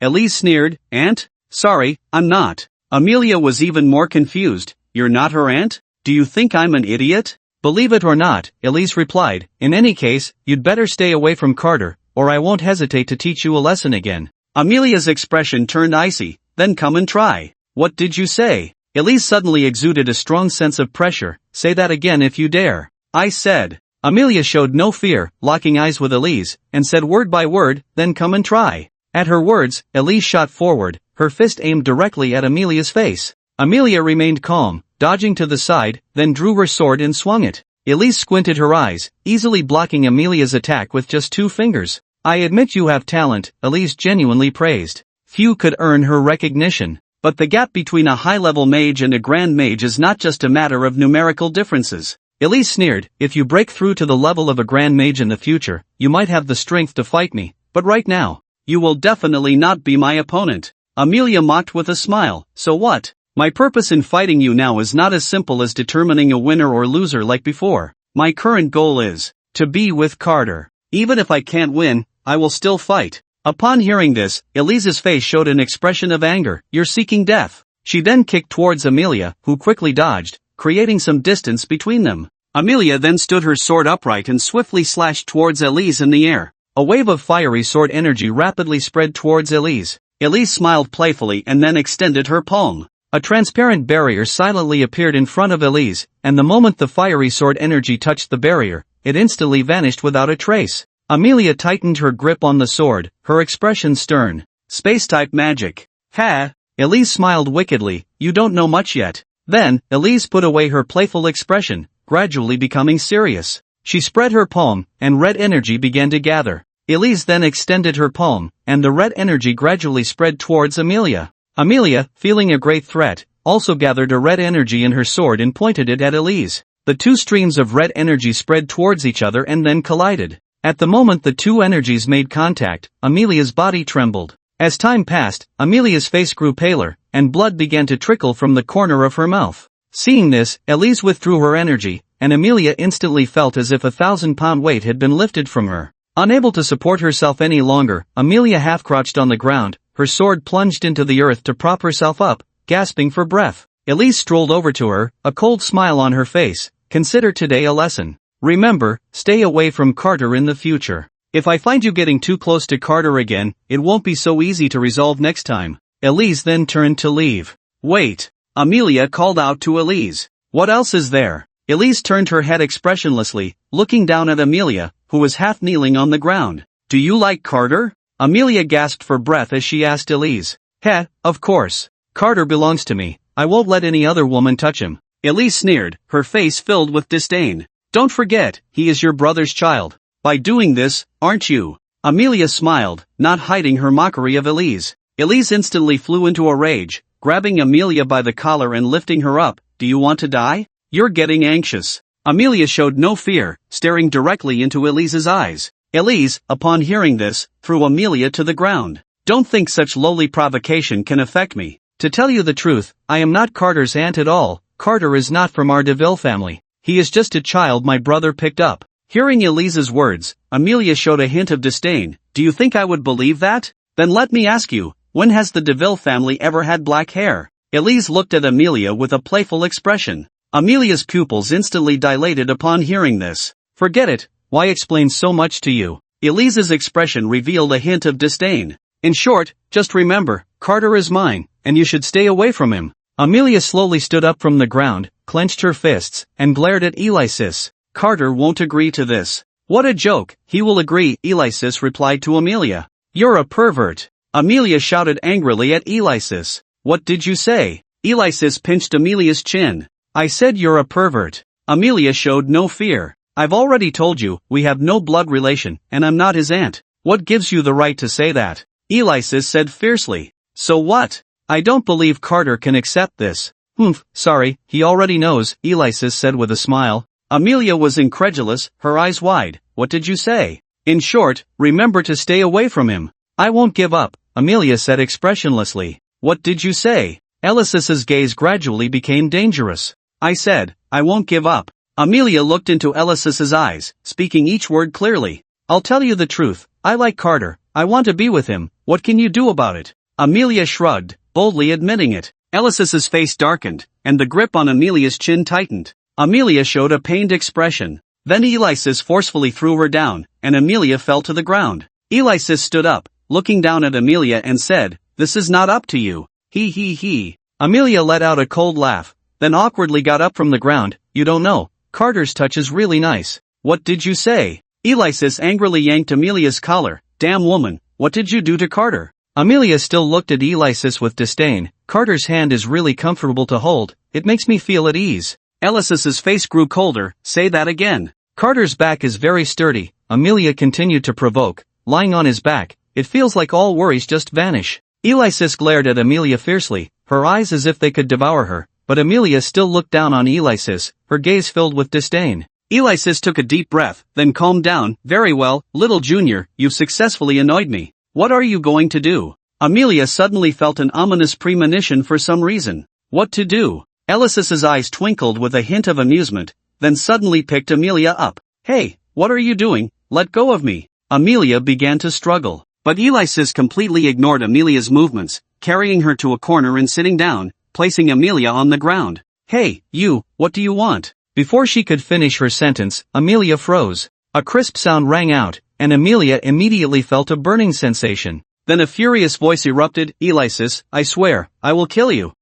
Elise sneered. Aunt? Sorry, I'm not. Amelia was even more confused. You're not her aunt? Do you think I'm an idiot? Believe it or not, Elise replied. In any case, you'd better stay away from Carter, or I won't hesitate to teach you a lesson again. Amelia's expression turned icy. Then come and try. What did you say? Elise suddenly exuded a strong sense of pressure. "Say that again if you dare," I said. Amelia showed no fear, locking eyes with Elise, and said word by word, "Then come and try." At her words, Elise shot forward, her fist aimed directly at Amelia's face. Amelia remained calm, dodging to the side, then drew her sword and swung it. Elise squinted her eyes, easily blocking Amelia's attack with just 2 fingers. "I admit you have talent," Elise genuinely praised. Few could earn her recognition. But the gap between a high-level mage and a grand mage is not just a matter of numerical differences. Elise sneered, "If you break through to the level of a grand mage in the future, you might have the strength to fight me, but right now, you will definitely not be my opponent." Amelia mocked with a smile. "So what? My purpose in fighting you now is not as simple as determining a winner or loser like before. My current goal is to be with Carter. Even if I can't win, I will still fight." Upon hearing this, Elise's face showed an expression of anger. "You're seeking death." She then kicked towards Amelia, who quickly dodged, creating some distance between them. Amelia then stood her sword upright and swiftly slashed towards Elise in the air. A wave of fiery sword energy rapidly spread towards Elise. Elise smiled playfully and then extended her palm. A transparent barrier silently appeared in front of Elise, and the moment the fiery sword energy touched the barrier, it instantly vanished without a trace. Amelia tightened her grip on the sword, her expression stern. "Space-type magic. Ha!" Elise smiled wickedly, "You don't know much yet." Then, Elise put away her playful expression, gradually becoming serious. She spread her palm, and red energy began to gather. Elise then extended her palm, and the red energy gradually spread towards Amelia. Amelia, feeling a great threat, also gathered a red energy in her sword and pointed it at Elise. The 2 streams of red energy spread towards each other and then collided. At the moment the 2 energies made contact, Amelia's body trembled. As time passed, Amelia's face grew paler, and blood began to trickle from the corner of her mouth. Seeing this, Elise withdrew her energy, and Amelia instantly felt as if a 1,000-pound weight had been lifted from her. Unable to support herself any longer, Amelia half-crouched on the ground, her sword plunged into the earth to prop herself up, gasping for breath. Elise strolled over to her, a cold smile on her face. "Consider today a lesson. Remember, stay away from Carter in the future. If I find you getting too close to Carter again, it won't be so easy to resolve next time." Elise then turned to leave. "Wait," Amelia called out to Elise. "What else is there?" Elise turned her head expressionlessly, looking down at Amelia, who was half kneeling on the ground. "Do you like Carter?" Amelia gasped for breath as she asked Elise. "Heh, of course. Carter belongs to me. I won't let any other woman touch him." Elise sneered, her face filled with disdain. "Don't forget, he is your brother's child. By doing this, aren't you?" Amelia smiled, not hiding her mockery of Elise. Elise instantly flew into a rage, grabbing Amelia by the collar and lifting her up. "Do you want to die? You're getting anxious." Amelia showed no fear, staring directly into Elise's eyes. Elise, upon hearing this, threw Amelia to the ground. "Don't think such lowly provocation can affect me. To tell you the truth, I am not Carter's aunt at all. Carter is not from our DeVille family. He is just a child my brother picked up." Hearing Elise's words, Amelia showed a hint of disdain. "Do you think I would believe that? Then let me ask you, when has the DeVille family ever had black hair?" Elise looked at Amelia with a playful expression. Amelia's pupils instantly dilated upon hearing this. "Forget it, why explain so much to you?" Elise's expression revealed a hint of disdain. "In short, just remember, Carter is mine, and you should stay away from him." Amelia slowly stood up from the ground, clenched her fists, and glared at Alexis. "Carter won't agree to this." "What a joke, he will agree," Alexis replied to Amelia. "You're a pervert." Amelia shouted angrily at Alexis. "What did you say?" Alexis pinched Amelia's chin. "I said you're a pervert." Amelia showed no fear. "I've already told you, we have no blood relation, and I'm not his aunt. What gives you the right to say that?" Alexis said fiercely. "So what? I don't believe Carter can accept this." "Humph, sorry, he already knows," Alexis said with a smile. Amelia was incredulous, her eyes wide. "What did you say?" "In short, remember to stay away from him." "I won't give up," Amelia said expressionlessly. "What did you say?" Alexis's gaze gradually became dangerous. "I said, I won't give up." Amelia looked into Alexis's eyes, speaking each word clearly. "I'll tell you the truth, I like Carter, I want to be with him, what can you do about it?" Amelia shrugged, boldly admitting it. Alexis's face darkened, and the grip on Amelia's chin tightened. Amelia showed a pained expression. Then Alexis forcefully threw her down, and Amelia fell to the ground. Alexis stood up, looking down at Amelia and said, "This is not up to you. He. Amelia let out a cold laugh, then awkwardly got up from the ground. You don't know, Carter's touch is really nice. What did you say? Alexis angrily yanked Amelia's collar. Damn woman, what did you do to Carter? Amelia still looked at Alexis with disdain. Carter's hand is really comfortable to hold, it makes me feel at ease. Alexis's face grew colder. Say that again. Carter's back is very sturdy, Amelia continued to provoke. Lying on his back, it feels like all worries just vanish. Alexis glared at Amelia fiercely, her eyes as if they could devour her, but Amelia still looked down on Alexis, her gaze filled with disdain. Alexis took a deep breath, then calmed down. Very well, little junior, you've successfully annoyed me. What are you going to do? Amelia suddenly felt an ominous premonition for some reason. What to do? Alexis's eyes twinkled with a hint of amusement, then suddenly picked Amelia up. Hey, what are you doing? Let go of me. Amelia began to struggle, but Alexis completely ignored Amelia's movements, carrying her to a corner and sitting down, placing Amelia on the ground. Hey, you, what do you want? Before she could finish her sentence, Amelia froze. A crisp sound rang out, and Amelia immediately felt a burning sensation. Then a furious voice erupted. Alexis, I swear, I will kill you.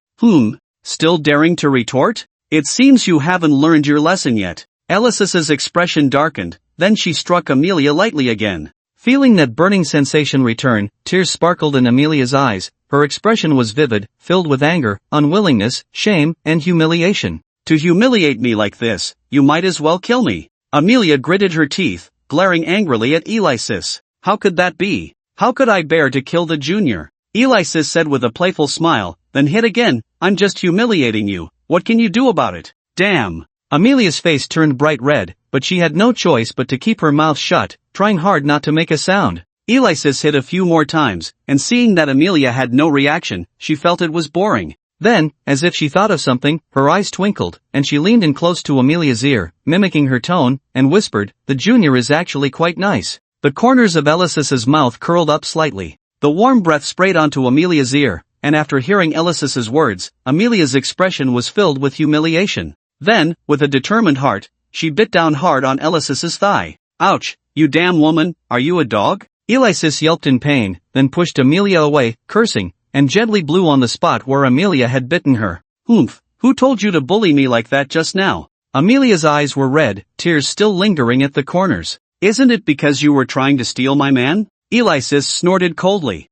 Still daring to retort? It seems you haven't learned your lesson yet. Alexis's expression darkened, then she struck Amelia lightly again. Feeling that burning sensation return, tears sparkled in Amelia's eyes. Her expression was vivid, filled with anger, unwillingness, shame, and humiliation. To humiliate me like this, you might as well kill me. Amelia gritted her teeth, glaring angrily at Alexis. How could that be? How could I bear to kill the junior? Alexis said with a playful smile, then hit again. I'm just humiliating you. What can you do about it? Damn. Amelia's face turned bright red, but she had no choice but to keep her mouth shut, trying hard not to make a sound. Alexis hit a few more times, and seeing that Amelia had no reaction, she felt it was boring. Then, as if she thought of something, her eyes twinkled, and she leaned in close to Amelia's ear, mimicking her tone, and whispered, the junior is actually quite nice. The corners of Alexis's mouth curled up slightly. The warm breath sprayed onto Amelia's ear, and after hearing Alexis's words, Amelia's expression was filled with humiliation. Then, with a determined heart, she bit down hard on Alexis's thigh. Ouch, you damn woman, are you a dog? Alexis yelped in pain, then pushed Amelia away, cursing, and gently blew on the spot where Amelia had bitten her. Who told you to bully me like that just now? Amelia's eyes were red, tears still lingering at the corners. Isn't it because you were trying to steal my man? Alexis snorted coldly.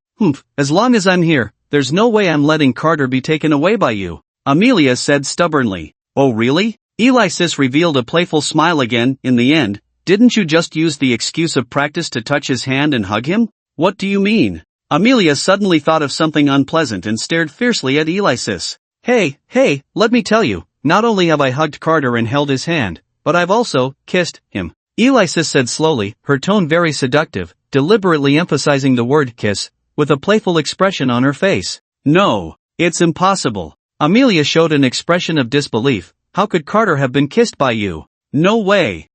As long as I'm here, there's no way I'm letting Carter be taken away by you. Amelia said stubbornly. Oh really? Alexis revealed a playful smile again. In the end, didn't you just use the excuse of practice to touch his hand and hug him? What do you mean? Amelia suddenly thought of something unpleasant and stared fiercely at Alexis. Hey, let me tell you, not only have I hugged Carter and held his hand, but I've also kissed him. Alexis said slowly, her tone very seductive, deliberately emphasizing the word kiss, with a playful expression on her face. No, it's impossible. Amelia showed an expression of disbelief. How could Carter have been kissed by you? No way.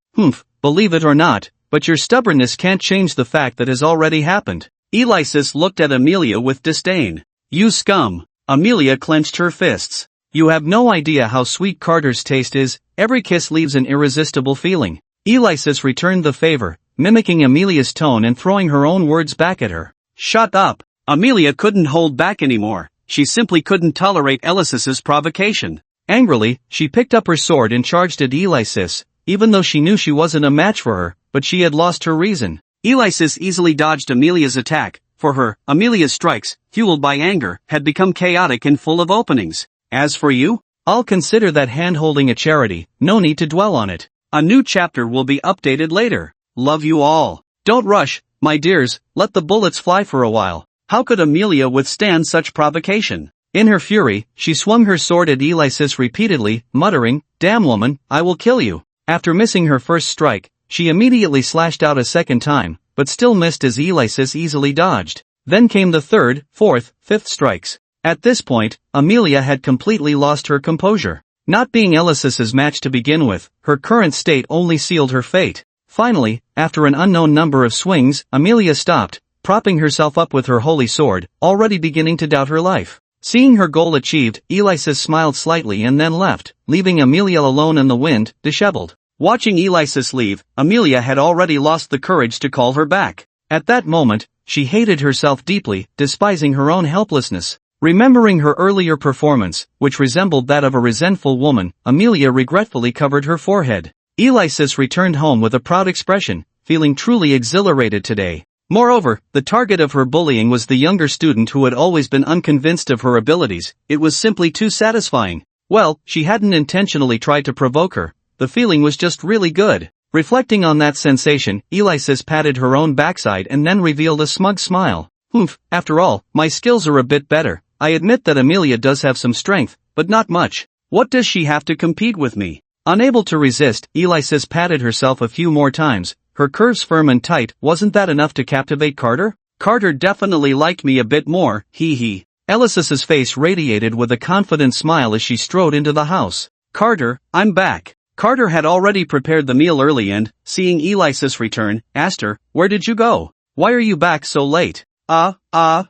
Believe it or not, but your stubbornness can't change the fact that has already happened. Alexis looked at Amelia with disdain. You scum. Amelia clenched her fists. You have no idea how sweet Carter's taste is. Every kiss leaves an irresistible feeling. Alexis returned the favor, mimicking Amelia's tone and throwing her own words back at her. Shut up. Amelia couldn't hold back anymore. She simply couldn't tolerate Alexis's provocation. Angrily, she picked up her sword and charged at Alexis, even though she knew she wasn't a match for her, but she had lost her reason. Alexis easily dodged Amelia's attack. For her, Amelia's strikes, fueled by anger, had become chaotic and full of openings. As for you, I'll consider that hand-holding a charity, no need to dwell on it. A new chapter will be updated later. Love you all. Don't rush, my dears, let the bullets fly for a while. How could Amelia withstand such provocation? In her fury, she swung her sword at Alexis repeatedly, muttering, Damn woman, I will kill you. After missing her first strike, she immediately slashed out a second time, but still missed as Alexis easily dodged. Then came the third, fourth, fifth strikes. At this point, Amelia had completely lost her composure. Not being Alexis's match to begin with, her current state only sealed her fate. Finally, after an unknown number of swings, Amelia stopped, propping herself up with her holy sword, already beginning to doubt her life. Seeing her goal achieved, Alexis smiled slightly and then left, leaving Amelia alone in the wind, disheveled. Watching Alexis leave, Amelia had already lost the courage to call her back. At that moment, she hated herself deeply, despising her own helplessness. Remembering her earlier performance, which resembled that of a resentful woman, Amelia regretfully covered her forehead. Alexis returned home with a proud expression, feeling truly exhilarated today. Moreover, the target of her bullying was the younger student who had always been unconvinced of her abilities. It was simply too satisfying. Well, she hadn't intentionally tried to provoke her. The feeling was just really good. Reflecting on that sensation, Alexis patted her own backside and then revealed a smug smile. Oomph, after all, my skills are a bit better. I admit that Amelia does have some strength, but not much. What does she have to compete with me? Unable to resist, Alexis patted herself a few more times, her curves firm and tight. Wasn't that enough to captivate Carter? Carter definitely liked me a bit more, hee. Alexis's face radiated with a confident smile as she strode into the house. Carter, I'm back. Carter had already prepared the meal early and, seeing Alexis return, asked her, where did you go? Why are you back so late? I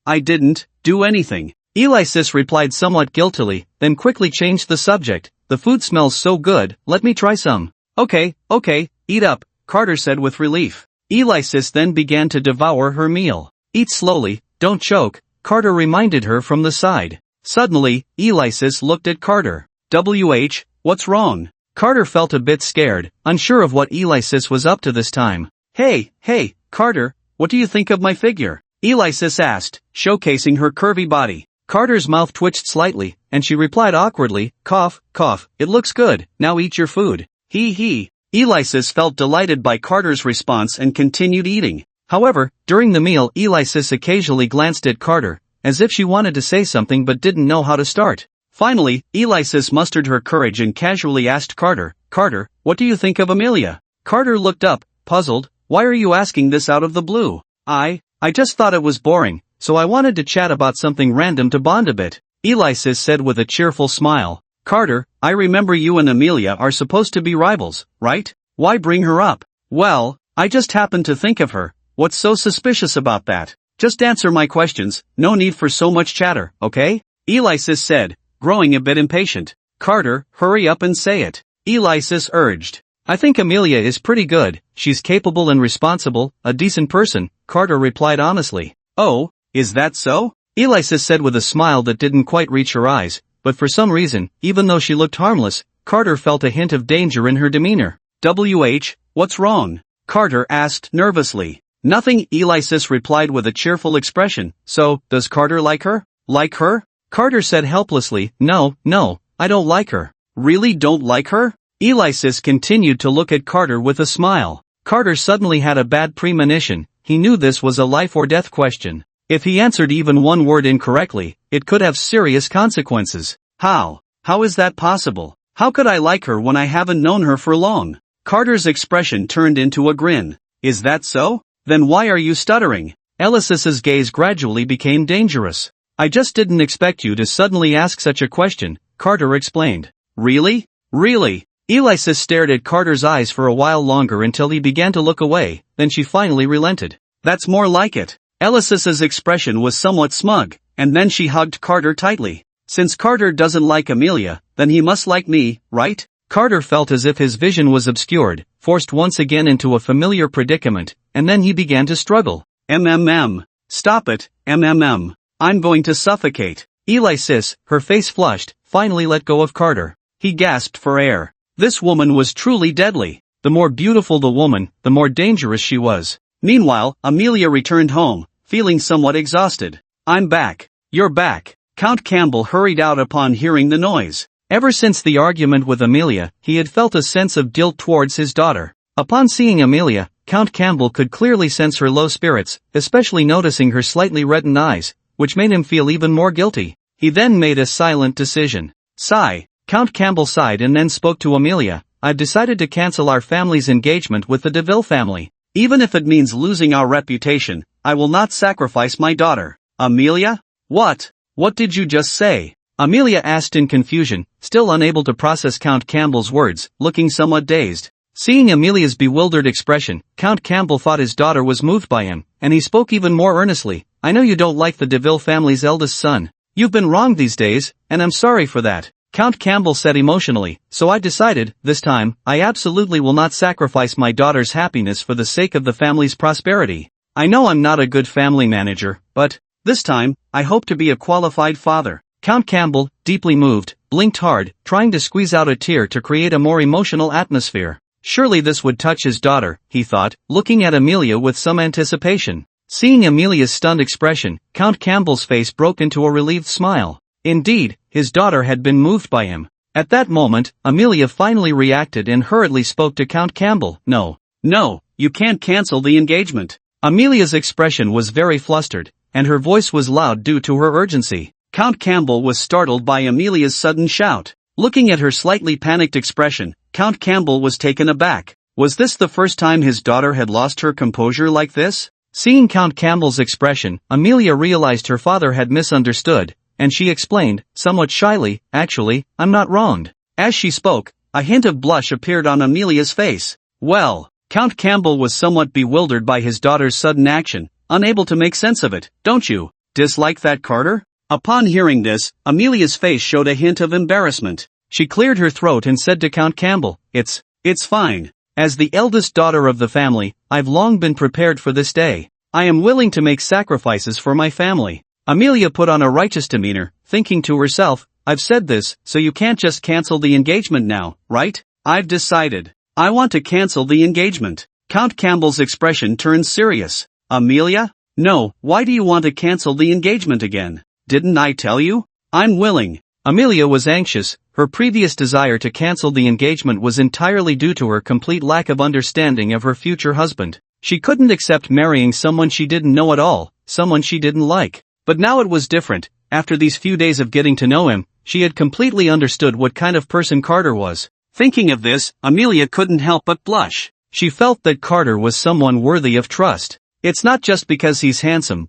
didn't do anything. Alexis replied somewhat guiltily, then quickly changed the subject. The food smells so good, let me try some. Okay, eat up, Carter said with relief. Alexis then began to devour her meal. Eat slowly, don't choke, Carter reminded her from the side. Suddenly, Alexis looked at Carter. What's wrong? Carter felt a bit scared, unsure of what Alexis was up to this time. Hey, Carter, what do you think of my figure? Alexis asked, showcasing her curvy body. Carter's mouth twitched slightly, and she replied awkwardly, cough, it looks good, now eat your food. Hee. Alexis felt delighted by Carter's response and continued eating. However, during the meal Alexis occasionally glanced at Carter, as if she wanted to say something but didn't know how to start. Finally, Alexis mustered her courage and casually asked Carter, what do you think of Amelia? Carter looked up, puzzled. Why are you asking this out of the blue? I just thought it was boring, so I wanted to chat about something random to bond a bit, Alexis said with a cheerful smile. Carter, I remember you and Amelia are supposed to be rivals, right? Why bring her up? Well, I just happened to think of her. What's so suspicious about that? Just answer my questions, no need for so much chatter, okay? Alexis said, growing a bit impatient. Carter, hurry up and say it. Alexis urged. I think Amelia is pretty good, she's capable and responsible, a decent person, Carter replied honestly. Oh, is that so? Alexis said with a smile that didn't quite reach her eyes, but for some reason, even though she looked harmless, Carter felt a hint of danger in her demeanor. What's wrong? Carter asked nervously. Nothing, Alexis replied with a cheerful expression. So, does Carter like her? Like her? Carter said helplessly, no, I don't like her. Really don't like her? Alexis continued to look at Carter with a smile. Carter suddenly had a bad premonition. He knew this was a life or death question. If he answered even one word incorrectly, it could have serious consequences. How? How is that possible? How could I like her when I haven't known her for long? Carter's expression turned into a grin. Is that so? Then why are you stuttering? Alexis's gaze gradually became dangerous. I just didn't expect you to suddenly ask such a question, Carter explained. Really? Alexis stared at Carter's eyes for a while longer until he began to look away, then she finally relented. That's more like it. Alexis's expression was somewhat smug, and then she hugged Carter tightly. Since Carter doesn't like Amelia, then he must like me, right? Carter felt as if his vision was obscured, forced once again into a familiar predicament, and then he began to struggle. Stop it, I'm going to suffocate. Alexis, her face flushed, finally let go of Carter. He gasped for air. This woman was truly deadly. The more beautiful the woman, the more dangerous she was. Meanwhile, Amelia returned home, feeling somewhat exhausted. I'm back. You're back. Count Campbell hurried out upon hearing the noise. Ever since the argument with Amelia, he had felt a sense of guilt towards his daughter. Upon seeing Amelia, Count Campbell could clearly sense her low spirits, especially noticing her slightly reddened eyes, which made him feel even more guilty. He then made a silent decision. Sigh. Count Campbell sighed and then spoke to Amelia. I've decided to cancel our family's engagement with the DeVille family. Even if it means losing our reputation, I will not sacrifice my daughter. Amelia? What? What did you just say? Amelia asked in confusion, still unable to process Count Campbell's words, looking somewhat dazed. Seeing Amelia's bewildered expression, Count Campbell thought his daughter was moved by him, and he spoke even more earnestly. I know you don't like the DeVille family's eldest son. You've been wrong these days, and I'm sorry for that. Count Campbell said emotionally, so I decided, this time, I absolutely will not sacrifice my daughter's happiness for the sake of the family's prosperity. I know I'm not a good family manager, but This time, I hope to be a qualified father. Count Campbell, deeply moved, blinked hard, trying to squeeze out a tear to create a more emotional atmosphere. Surely this would touch his daughter, he thought, looking at Amelia with some anticipation. Seeing Amelia's stunned expression, Count Campbell's face broke into a relieved smile. Indeed, his daughter had been moved by him. At that moment, Amelia finally reacted and hurriedly spoke to Count Campbell. No, you can't cancel the engagement. Amelia's expression was very flustered, and her voice was loud due to her urgency. Count Campbell was startled by Amelia's sudden shout. Looking at her slightly panicked expression, Count Campbell was taken aback. Was this the first time his daughter had lost her composure like this? Seeing Count Campbell's expression, Amelia realized her father had misunderstood, and she explained, somewhat shyly, actually, I'm not wronged. As she spoke, a hint of blush appeared on Amelia's face. Well, Count Campbell was somewhat bewildered by his daughter's sudden action, unable to make sense of it. Don't you dislike that, Carter? Upon hearing this, Amelia's face showed a hint of embarrassment. She cleared her throat and said to Count Campbell, It's fine. As the eldest daughter of the family, I've long been prepared for this day. I am willing to make sacrifices for my family. Amelia put on a righteous demeanor, thinking to herself, I've said this, so you can't just cancel the engagement now, right? I've decided. I want to cancel the engagement. Count Campbell's expression turned serious. Amelia? No, why do you want to cancel the engagement again? Didn't I tell you? I'm willing. Amelia was anxious. Her previous desire to cancel the engagement was entirely due to her complete lack of understanding of her future husband. She couldn't accept marrying someone she didn't know at all, someone she didn't like. But now it was different. After these few days of getting to know him, she had completely understood what kind of person Carter was. Thinking of this, Amelia couldn't help but blush. She felt that Carter was someone worthy of trust. It's not just because he's handsome,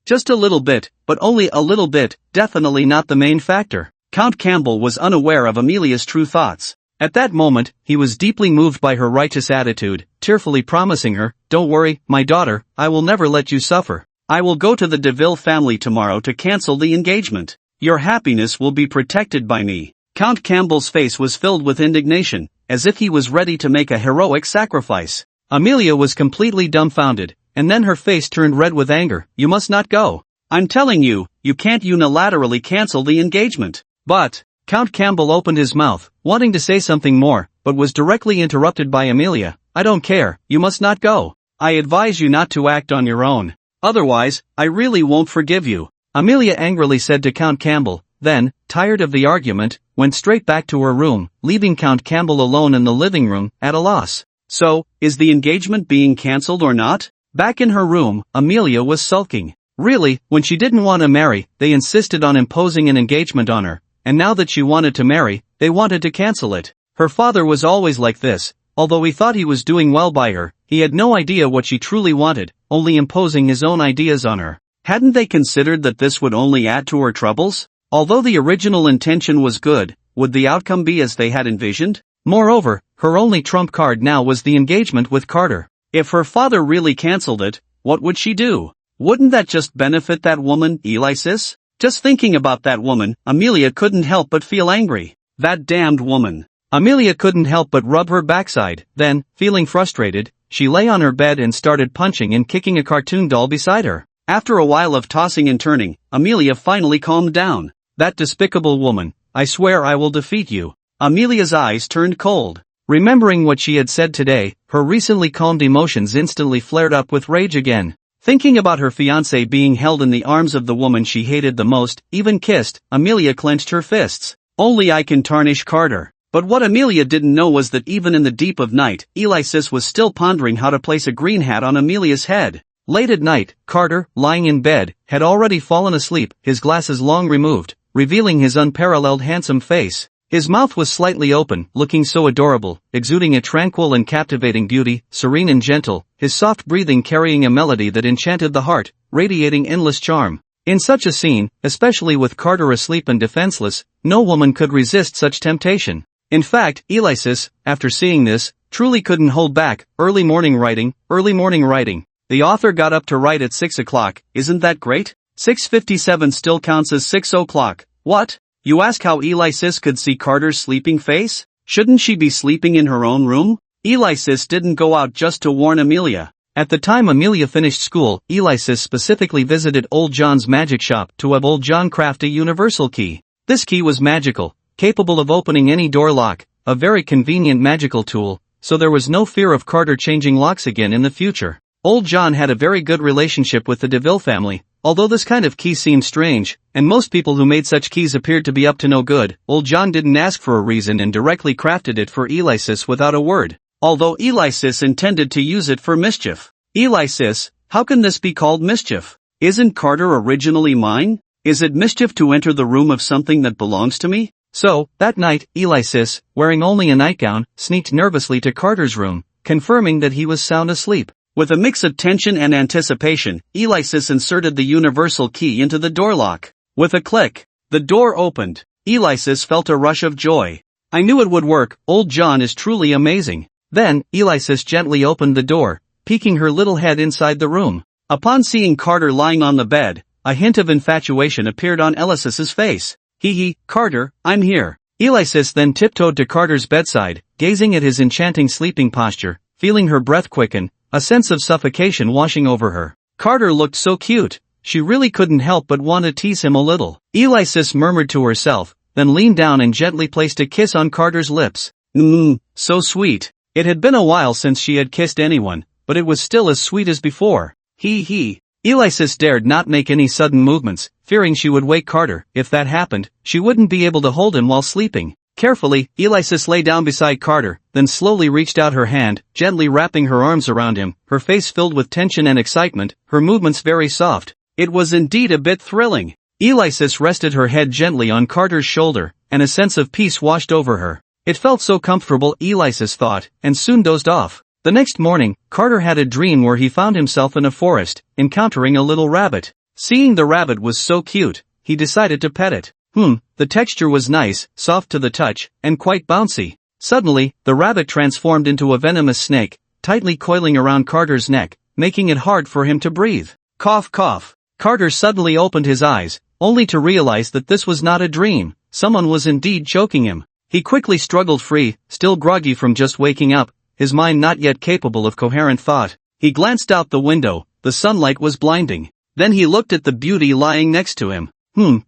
just a little bit, but only a little bit, definitely not the main factor. Count Campbell was unaware of Amelia's true thoughts. At that moment, he was deeply moved by her righteous attitude, tearfully promising her, Don't worry, my daughter, I will never let you suffer. I will go to the DeVille family tomorrow to cancel the engagement. Your happiness will be protected by me. Count Campbell's face was filled with indignation, as if he was ready to make a heroic sacrifice. Amelia was completely dumbfounded, and then her face turned red with anger. You must not go. I'm telling you, you can't unilaterally cancel the engagement. But, Count Campbell opened his mouth, wanting to say something more, but was directly interrupted by Amelia. I don't care, you must not go. I advise you not to act on your own. Otherwise, I really won't forgive you. Amelia angrily said to Count Campbell, then, tired of the argument, went straight back to her room, leaving Count Campbell alone in the living room, at a loss. So, is the engagement being cancelled or not? Back in her room, Amelia was sulking. Really, when she didn't want to marry, they insisted on imposing an engagement on her, and now that she wanted to marry, they wanted to cancel it. Her father was always like this. Although he thought he was doing well by her, he had no idea what she truly wanted, only imposing his own ideas on her. Hadn't they considered that this would only add to her troubles? Although the original intention was good, would the outcome be as they had envisioned? Moreover, her only trump card now was the engagement with Carter. If her father really cancelled it, what would she do? Wouldn't that just benefit that woman, Alexis? Just thinking about that woman, Amelia couldn't help but feel angry. That damned woman. Amelia couldn't help but rub her backside. Then, feeling frustrated, she lay on her bed and started punching and kicking a cartoon doll beside her. After a while of tossing and turning, Amelia finally calmed down. That despicable woman, I swear I will defeat you. Amelia's eyes turned cold. Remembering what she had said today, her recently calmed emotions instantly flared up with rage again. Thinking about her fiancé being held in the arms of the woman she hated the most, even kissed, Amelia clenched her fists. Only I can tarnish Carter. But what Amelia didn't know was that even in the deep of night, Alexis was still pondering how to place a green hat on Amelia's head. Late at night, Carter, lying in bed, had already fallen asleep, his glasses long removed, revealing his unparalleled handsome face. His mouth was slightly open, looking so adorable, exuding a tranquil and captivating beauty, serene and gentle, his soft breathing carrying a melody that enchanted the heart, radiating endless charm. In such a scene, especially with Carter asleep and defenseless, no woman could resist such temptation. In fact, Alexis, after seeing this, truly couldn't hold back. Early morning writing. The author got up to write at 6 o'clock, isn't that great? 6:57 still counts as 6 o'clock. What? You ask how Alexis could see Carter's sleeping face? Shouldn't she be sleeping in her own room? Alexis didn't go out just to warn Amelia. At the time Amelia finished school, Alexis specifically visited Old John's magic shop to have Old John craft a universal key. This key was magical, capable of opening any door lock, a very convenient magical tool, so there was no fear of Carter changing locks again in the future. Old John had a very good relationship with the DeVille family, although this kind of key seemed strange, and most people who made such keys appeared to be up to no good. Old John didn't ask for a reason and directly crafted it for Alexis without a word, although Alexis intended to use it for mischief. Alexis, how can this be called mischief? Isn't Carter originally mine? Is it mischief to enter the room of something that belongs to me? So, that night, Alexis, wearing only a nightgown, sneaked nervously to Carter's room, confirming that he was sound asleep. With a mix of tension and anticipation, Alexis inserted the universal key into the door lock. With a click, the door opened. Alexis felt a rush of joy. I knew it would work. Old John is truly amazing. Then, Alexis gently opened the door, peeking her little head inside the room. Upon seeing Carter lying on the bed, a hint of infatuation appeared on Alexis's face. Hee, Carter, I'm here. Alexis then tiptoed to Carter's bedside, gazing at his enchanting sleeping posture, feeling her breath quicken, a sense of suffocation washing over her. Carter looked so cute, she really couldn't help but want to tease him a little. Alexis murmured to herself, then leaned down and gently placed a kiss on Carter's lips. So sweet. It had been a while since she had kissed anyone, but it was still as sweet as before. Hee. Alexis dared not make any sudden movements, fearing she would wake Carter. If that happened, she wouldn't be able to hold him while sleeping. Carefully, Alexis lay down beside Carter, then slowly reached out her hand, gently wrapping her arms around him, her face filled with tension and excitement, her movements very soft. It was indeed a bit thrilling. Alexis rested her head gently on Carter's shoulder, and a sense of peace washed over her. It felt so comfortable, Alexis thought, and soon dozed off. The next morning, Carter had a dream where he found himself in a forest, encountering a little rabbit. Seeing the rabbit was so cute, he decided to pet it. The texture was nice, soft to the touch, and quite bouncy. Suddenly, the rabbit transformed into a venomous snake, tightly coiling around Carter's neck, making it hard for him to breathe. Cough, cough. Carter suddenly opened his eyes, only to realize that this was not a dream. Someone was indeed choking him. He quickly struggled free, still groggy from just waking up, his mind not yet capable of coherent thought. He glanced out the window, the sunlight was blinding. Then he looked at the beauty lying next to him.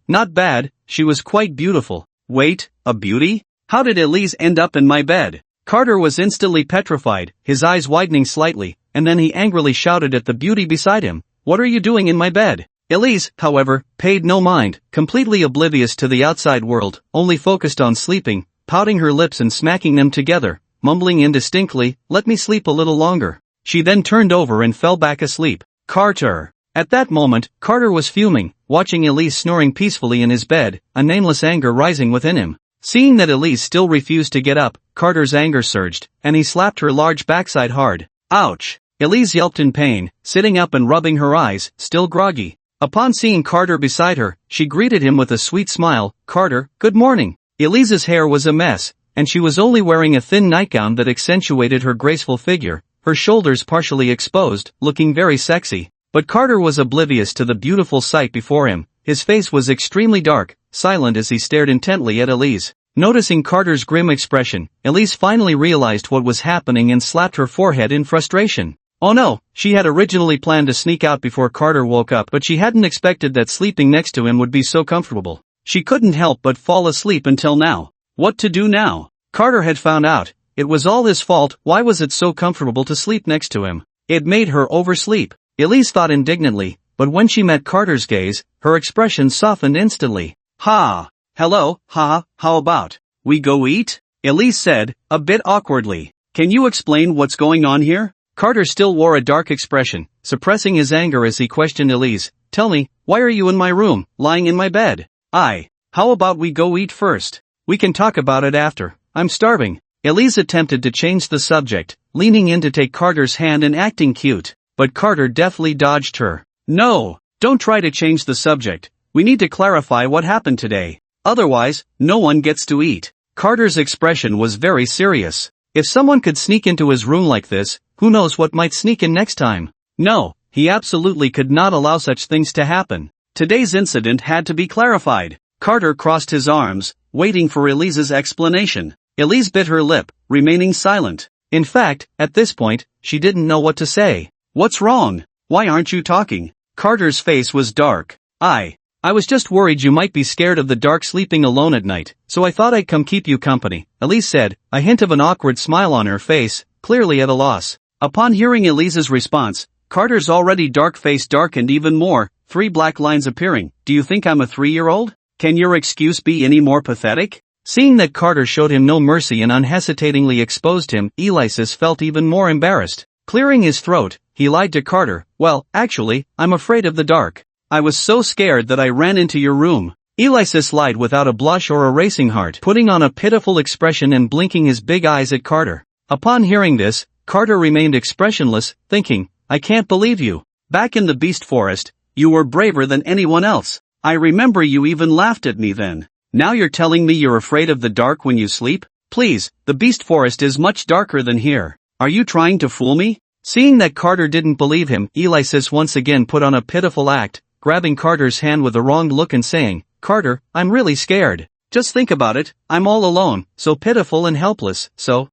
Not bad, she was quite beautiful. Wait, a beauty? How did Elise end up in my bed? Carter was instantly petrified, his eyes widening slightly, and then he angrily shouted at the beauty beside him. What are you doing in my bed? Elise, however, paid no mind, completely oblivious to the outside world, only focused on sleeping, pouting her lips and smacking them together, mumbling indistinctly, "Let me sleep a little longer." She then turned over and fell back asleep. Carter. At that moment, Carter was fuming, watching Elise snoring peacefully in his bed, a nameless anger rising within him. Seeing that Elise still refused to get up, Carter's anger surged, and he slapped her large backside hard. Ouch! Elise yelped in pain, sitting up and rubbing her eyes, still groggy. Upon seeing Carter beside her, she greeted him with a sweet smile. "Carter, good morning." Elise's hair was a mess, and she was only wearing a thin nightgown that accentuated her graceful figure, her shoulders partially exposed, looking very sexy. But Carter was oblivious to the beautiful sight before him. His face was extremely dark, silent as he stared intently at Elise. Noticing Carter's grim expression, Elise finally realized what was happening and slapped her forehead in frustration. Oh no, she had originally planned to sneak out before Carter woke up, but she hadn't expected that sleeping next to him would be so comfortable. She couldn't help but fall asleep until now. What to do now? Carter had found out. It was all his fault. Why was it so comfortable to sleep next to him? It made her oversleep. Elise thought indignantly, but when she met Carter's gaze, her expression softened instantly. Hello, how about we go eat? Elise said, a bit awkwardly. Can you explain what's going on here? Carter still wore a dark expression, suppressing his anger as he questioned Elise. Tell me, why are you in my room, lying in my bed? How about we go eat first? We can talk about it after. I'm starving. Elise attempted to change the subject, leaning in to take Carter's hand and acting cute. But Carter deftly dodged her. No, don't try to change the subject. We need to clarify what happened today. Otherwise, no one gets to eat. Carter's expression was very serious. If someone could sneak into his room like this, who knows what might sneak in next time? No, he absolutely could not allow such things to happen. Today's incident had to be clarified. Carter crossed his arms, waiting for Elise's explanation. Elise bit her lip, remaining silent. In fact, at this point, she didn't know what to say. What's wrong? Why aren't you talking? Carter's face was dark. I was just worried you might be scared of the dark sleeping alone at night, so I thought I'd come keep you company, Elise said, a hint of an awkward smile on her face, clearly at a loss. Upon hearing Elise's response, Carter's already dark face darkened even more, 3 black lines appearing. Do you think I'm a 3-year-old? Can your excuse be any more pathetic? Seeing that Carter showed him no mercy and unhesitatingly exposed him, Elisis felt even more embarrassed. Clearing his throat, he lied to Carter. Well, actually, I'm afraid of the dark. I was so scared that I ran into your room. Elisis lied without a blush or a racing heart, putting on a pitiful expression and blinking his big eyes at Carter. Upon hearing this, Carter remained expressionless, thinking, I can't believe you. Back in the beast forest, you were braver than anyone else. I remember you even laughed at me then. Now you're telling me you're afraid of the dark when you sleep? Please, the beast forest is much darker than here. Are you trying to fool me? Seeing that Carter didn't believe him, Elisis once again put on a pitiful act, grabbing Carter's hand with a wronged look and saying, Carter, I'm really scared. Just think about it, I'm all alone, so pitiful and helpless, so?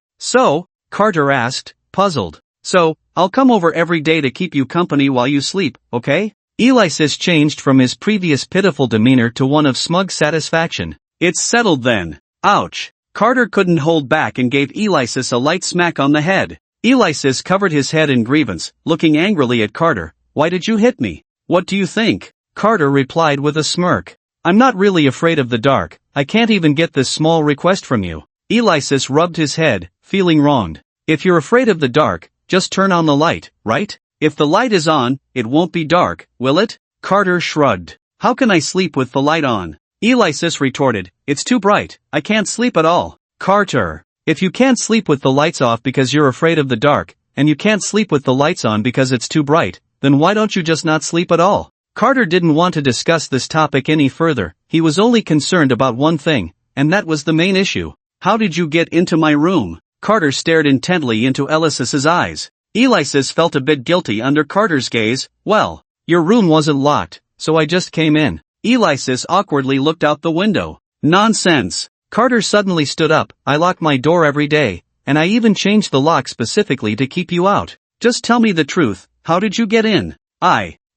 Carter asked, puzzled. So, I'll come over every day to keep you company while you sleep, okay? Elisis changed from his previous pitiful demeanor to one of smug satisfaction. It's settled then. Ouch. Carter couldn't hold back and gave Elisis a light smack on the head. Elisis covered his head in grievance, looking angrily at Carter. Why did you hit me? What do you think? Carter replied with a smirk. I'm not really afraid of the dark, I can't even get this small request from you. Elisis rubbed his head, feeling wronged. If you're afraid of the dark, just turn on the light, right? If the light is on, it won't be dark, will it? Carter shrugged. How can I sleep with the light on? Elisis retorted, it's too bright, I can't sleep at all. Carter, if you can't sleep with the lights off because you're afraid of the dark, and you can't sleep with the lights on because it's too bright, then why don't you just not sleep at all? Carter didn't want to discuss this topic any further, he was only concerned about one thing, and that was the main issue. How did you get into my room? Carter stared intently into Elisis's eyes. Elisis felt a bit guilty under Carter's gaze. Well, your room wasn't locked, so I just came in. Elisis awkwardly looked out the window. Nonsense. Carter suddenly stood up. I lock my door every day, and I even changed the lock specifically to keep you out. Just tell me the truth. How did you get in?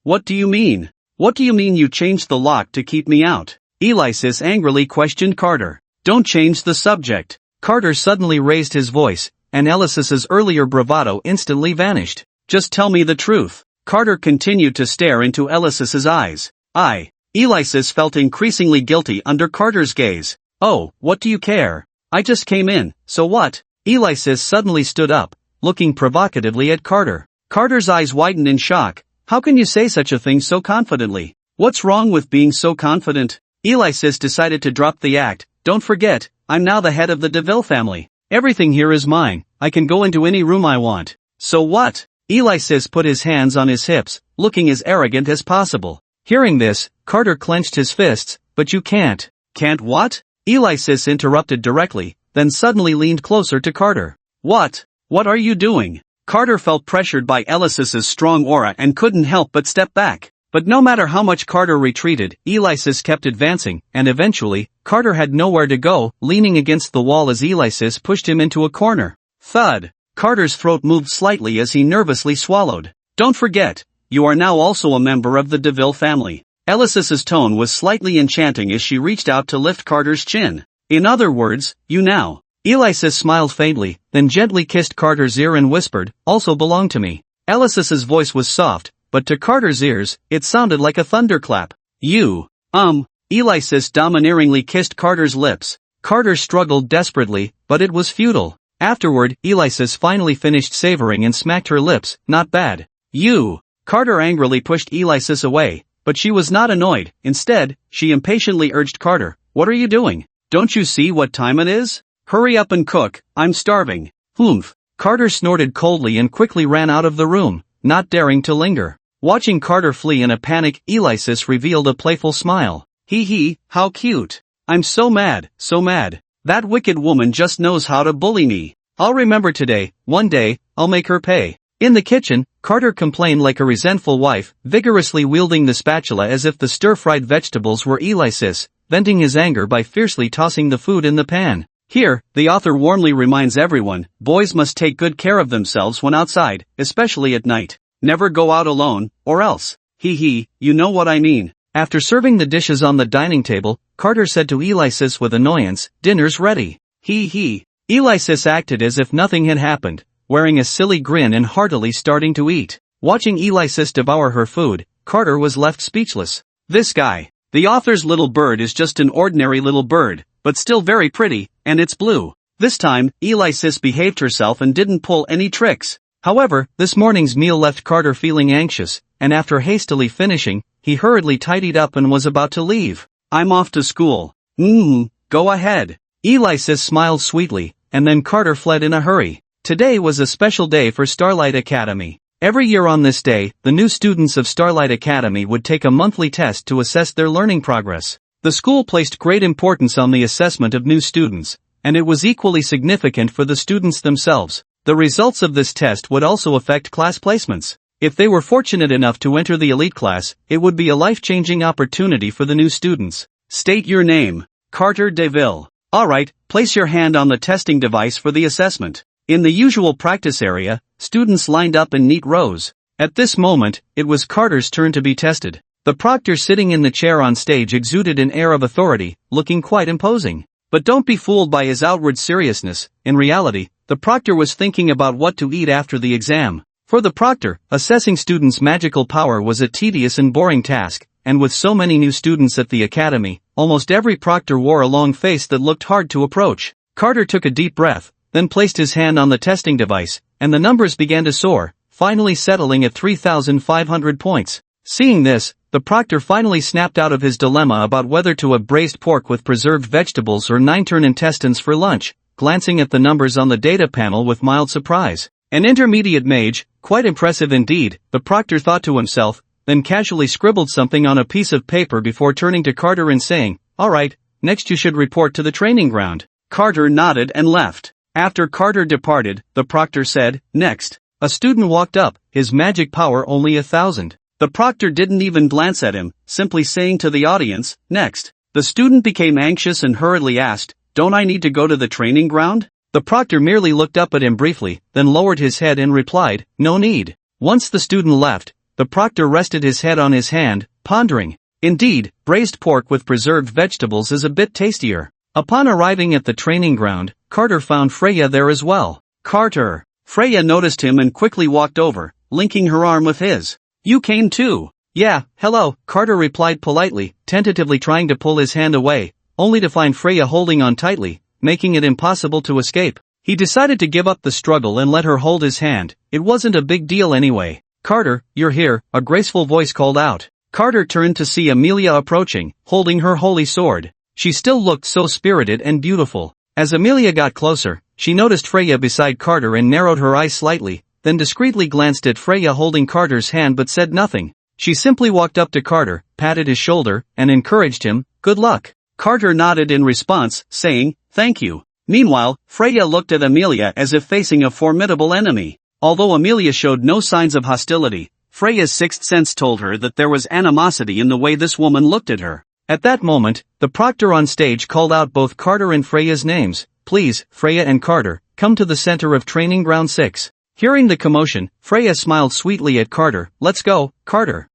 What do you mean? What do you mean you changed the lock to keep me out? Elisis angrily questioned Carter. Don't change the subject. Carter suddenly raised his voice, and Elisis's earlier bravado instantly vanished. Just tell me the truth. Carter continued to stare into Elisis's eyes. Elisis felt increasingly guilty under Carter's gaze. Oh, what do you care? I just came in, so what? Elisis suddenly stood up, looking provocatively at Carter. Carter's eyes widened in shock. How can you say such a thing so confidently? What's wrong with being so confident? Elisis decided to drop the act. Don't forget, I'm now the head of the DeVille family. Everything here is mine. I can go into any room I want. So what? Elisis put his hands on his hips, looking as arrogant as possible. Hearing this, Carter clenched his fists. But you can't. Can't what? Elisis interrupted directly, then suddenly leaned closer to Carter. What are you doing? Carter felt pressured by Elisis's strong aura and couldn't help but step back. But no matter how much Carter retreated, Elisis kept advancing, and eventually, Carter had nowhere to go, leaning against the wall as Elisis pushed him into a corner. Thud! Carter's throat moved slightly as he nervously swallowed. Don't forget, you are now also a member of the DeVille family. Elisis's tone was slightly enchanting as she reached out to lift Carter's chin. In other words, you now. Elisis smiled faintly, then gently kissed Carter's ear and whispered, also belong to me. Elisis's voice was soft, but to Carter's ears, it sounded like a thunderclap. You. Elisis domineeringly kissed Carter's lips. Carter struggled desperately, but it was futile. Afterward, Elisis finally finished savoring and smacked her lips. Not bad. You. Carter angrily pushed Elisis away, but she was not annoyed. Instead, she impatiently urged Carter, what are you doing? Don't you see what time it is? Hurry up and cook, I'm starving. Humph. Carter snorted coldly and quickly ran out of the room, not daring to linger. Watching Carter flee in a panic, Elisis revealed a playful smile. Hee hee, how cute. I'm so mad, so mad. That wicked woman just knows how to bully me. I'll remember today, one day, I'll make her pay. In the kitchen, Carter complained like a resentful wife, vigorously wielding the spatula as if the stir-fried vegetables were Elisis, venting his anger by fiercely tossing the food in the pan. Here, the author warmly reminds everyone, boys must take good care of themselves when outside, especially at night. Never go out alone, or else. Hee, you know what I mean. After serving the dishes on the dining table, Carter said to Alexis with annoyance, "Dinner's ready." Hee. Alexis acted as if nothing had happened, wearing a silly grin and heartily starting to eat. Watching Alexis devour her food, Carter was left speechless. This guy. The author's little bird is just an ordinary little bird, but still very pretty, and it's blue. This time, Alexis behaved herself and didn't pull any tricks. However, this morning's meal left Carter feeling anxious, and after hastily finishing, he hurriedly tidied up and was about to leave. "I'm off to school." Go ahead." Alexis smiled sweetly, and then Carter fled in a hurry. Today was a special day for Starlight Academy. Every year on this day, the new students of Starlight Academy would take a monthly test to assess their learning progress. The school placed great importance on the assessment of new students, and it was equally significant for the students themselves. The results of this test would also affect class placements. If they were fortunate enough to enter the elite class, it would be a life-changing opportunity for the new students. State your name. Carter DeVille. Alright, place your hand on the testing device for the assessment. In the usual practice area, students lined up in neat rows. At this moment, it was Carter's turn to be tested. The proctor sitting in the chair on stage exuded an air of authority, looking quite imposing. But don't be fooled by his outward seriousness. In reality, the proctor was thinking about what to eat after the exam. For the proctor, assessing students' magical power was a tedious and boring task, and with so many new students at the academy, almost every proctor wore a long face that looked hard to approach. Carter took a deep breath, then placed his hand on the testing device, and the numbers began to soar, finally settling at 3,500 points. Seeing this, the proctor finally snapped out of his dilemma about whether to have braised pork with preserved vegetables or 9-turn intestines for lunch, glancing at the numbers on the data panel with mild surprise. An intermediate mage, quite impressive indeed, the proctor thought to himself, then casually scribbled something on a piece of paper before turning to Carter and saying, "Alright, next you should report to the training ground." Carter nodded and left. After Carter departed, the proctor said, "Next." A student walked up, his magic power only 1,000. The proctor didn't even glance at him, simply saying to the audience, "Next." The student became anxious and hurriedly asked, "Don't I need to go to the training ground?" The proctor merely looked up at him briefly, then lowered his head and replied, "No need." Once the student left, the proctor rested his head on his hand, pondering. Indeed, braised pork with preserved vegetables is a bit tastier. Upon arriving at the training ground, Carter found Freya there as well. "Carter." Freya noticed him and quickly walked over, linking her arm with his. "You came too." "Yeah, hello," Carter replied politely, tentatively trying to pull his hand away, only to find Freya holding on tightly, making it impossible to escape. He decided to give up the struggle and let her hold his hand. It wasn't a big deal anyway. "Carter, you're here," a graceful voice called out. Carter turned to see Amelia approaching, holding her holy sword. She still looked so spirited and beautiful. As Amelia got closer, she noticed Freya beside Carter and narrowed her eyes slightly, then discreetly glanced at Freya holding Carter's hand but said nothing. She simply walked up to Carter, patted his shoulder, and encouraged him, "Good luck." Carter nodded in response, saying, "Thank you." Meanwhile, Freya looked at Amelia as if facing a formidable enemy. Although Amelia showed no signs of hostility, Freya's sixth sense told her that there was animosity in the way this woman looked at her. At that moment, the proctor on stage called out both Carter and Freya's names. "Please, Freya and Carter, come to the center of Training Ground 6. Hearing the commotion, Freya smiled sweetly at Carter. "Let's go, Carter."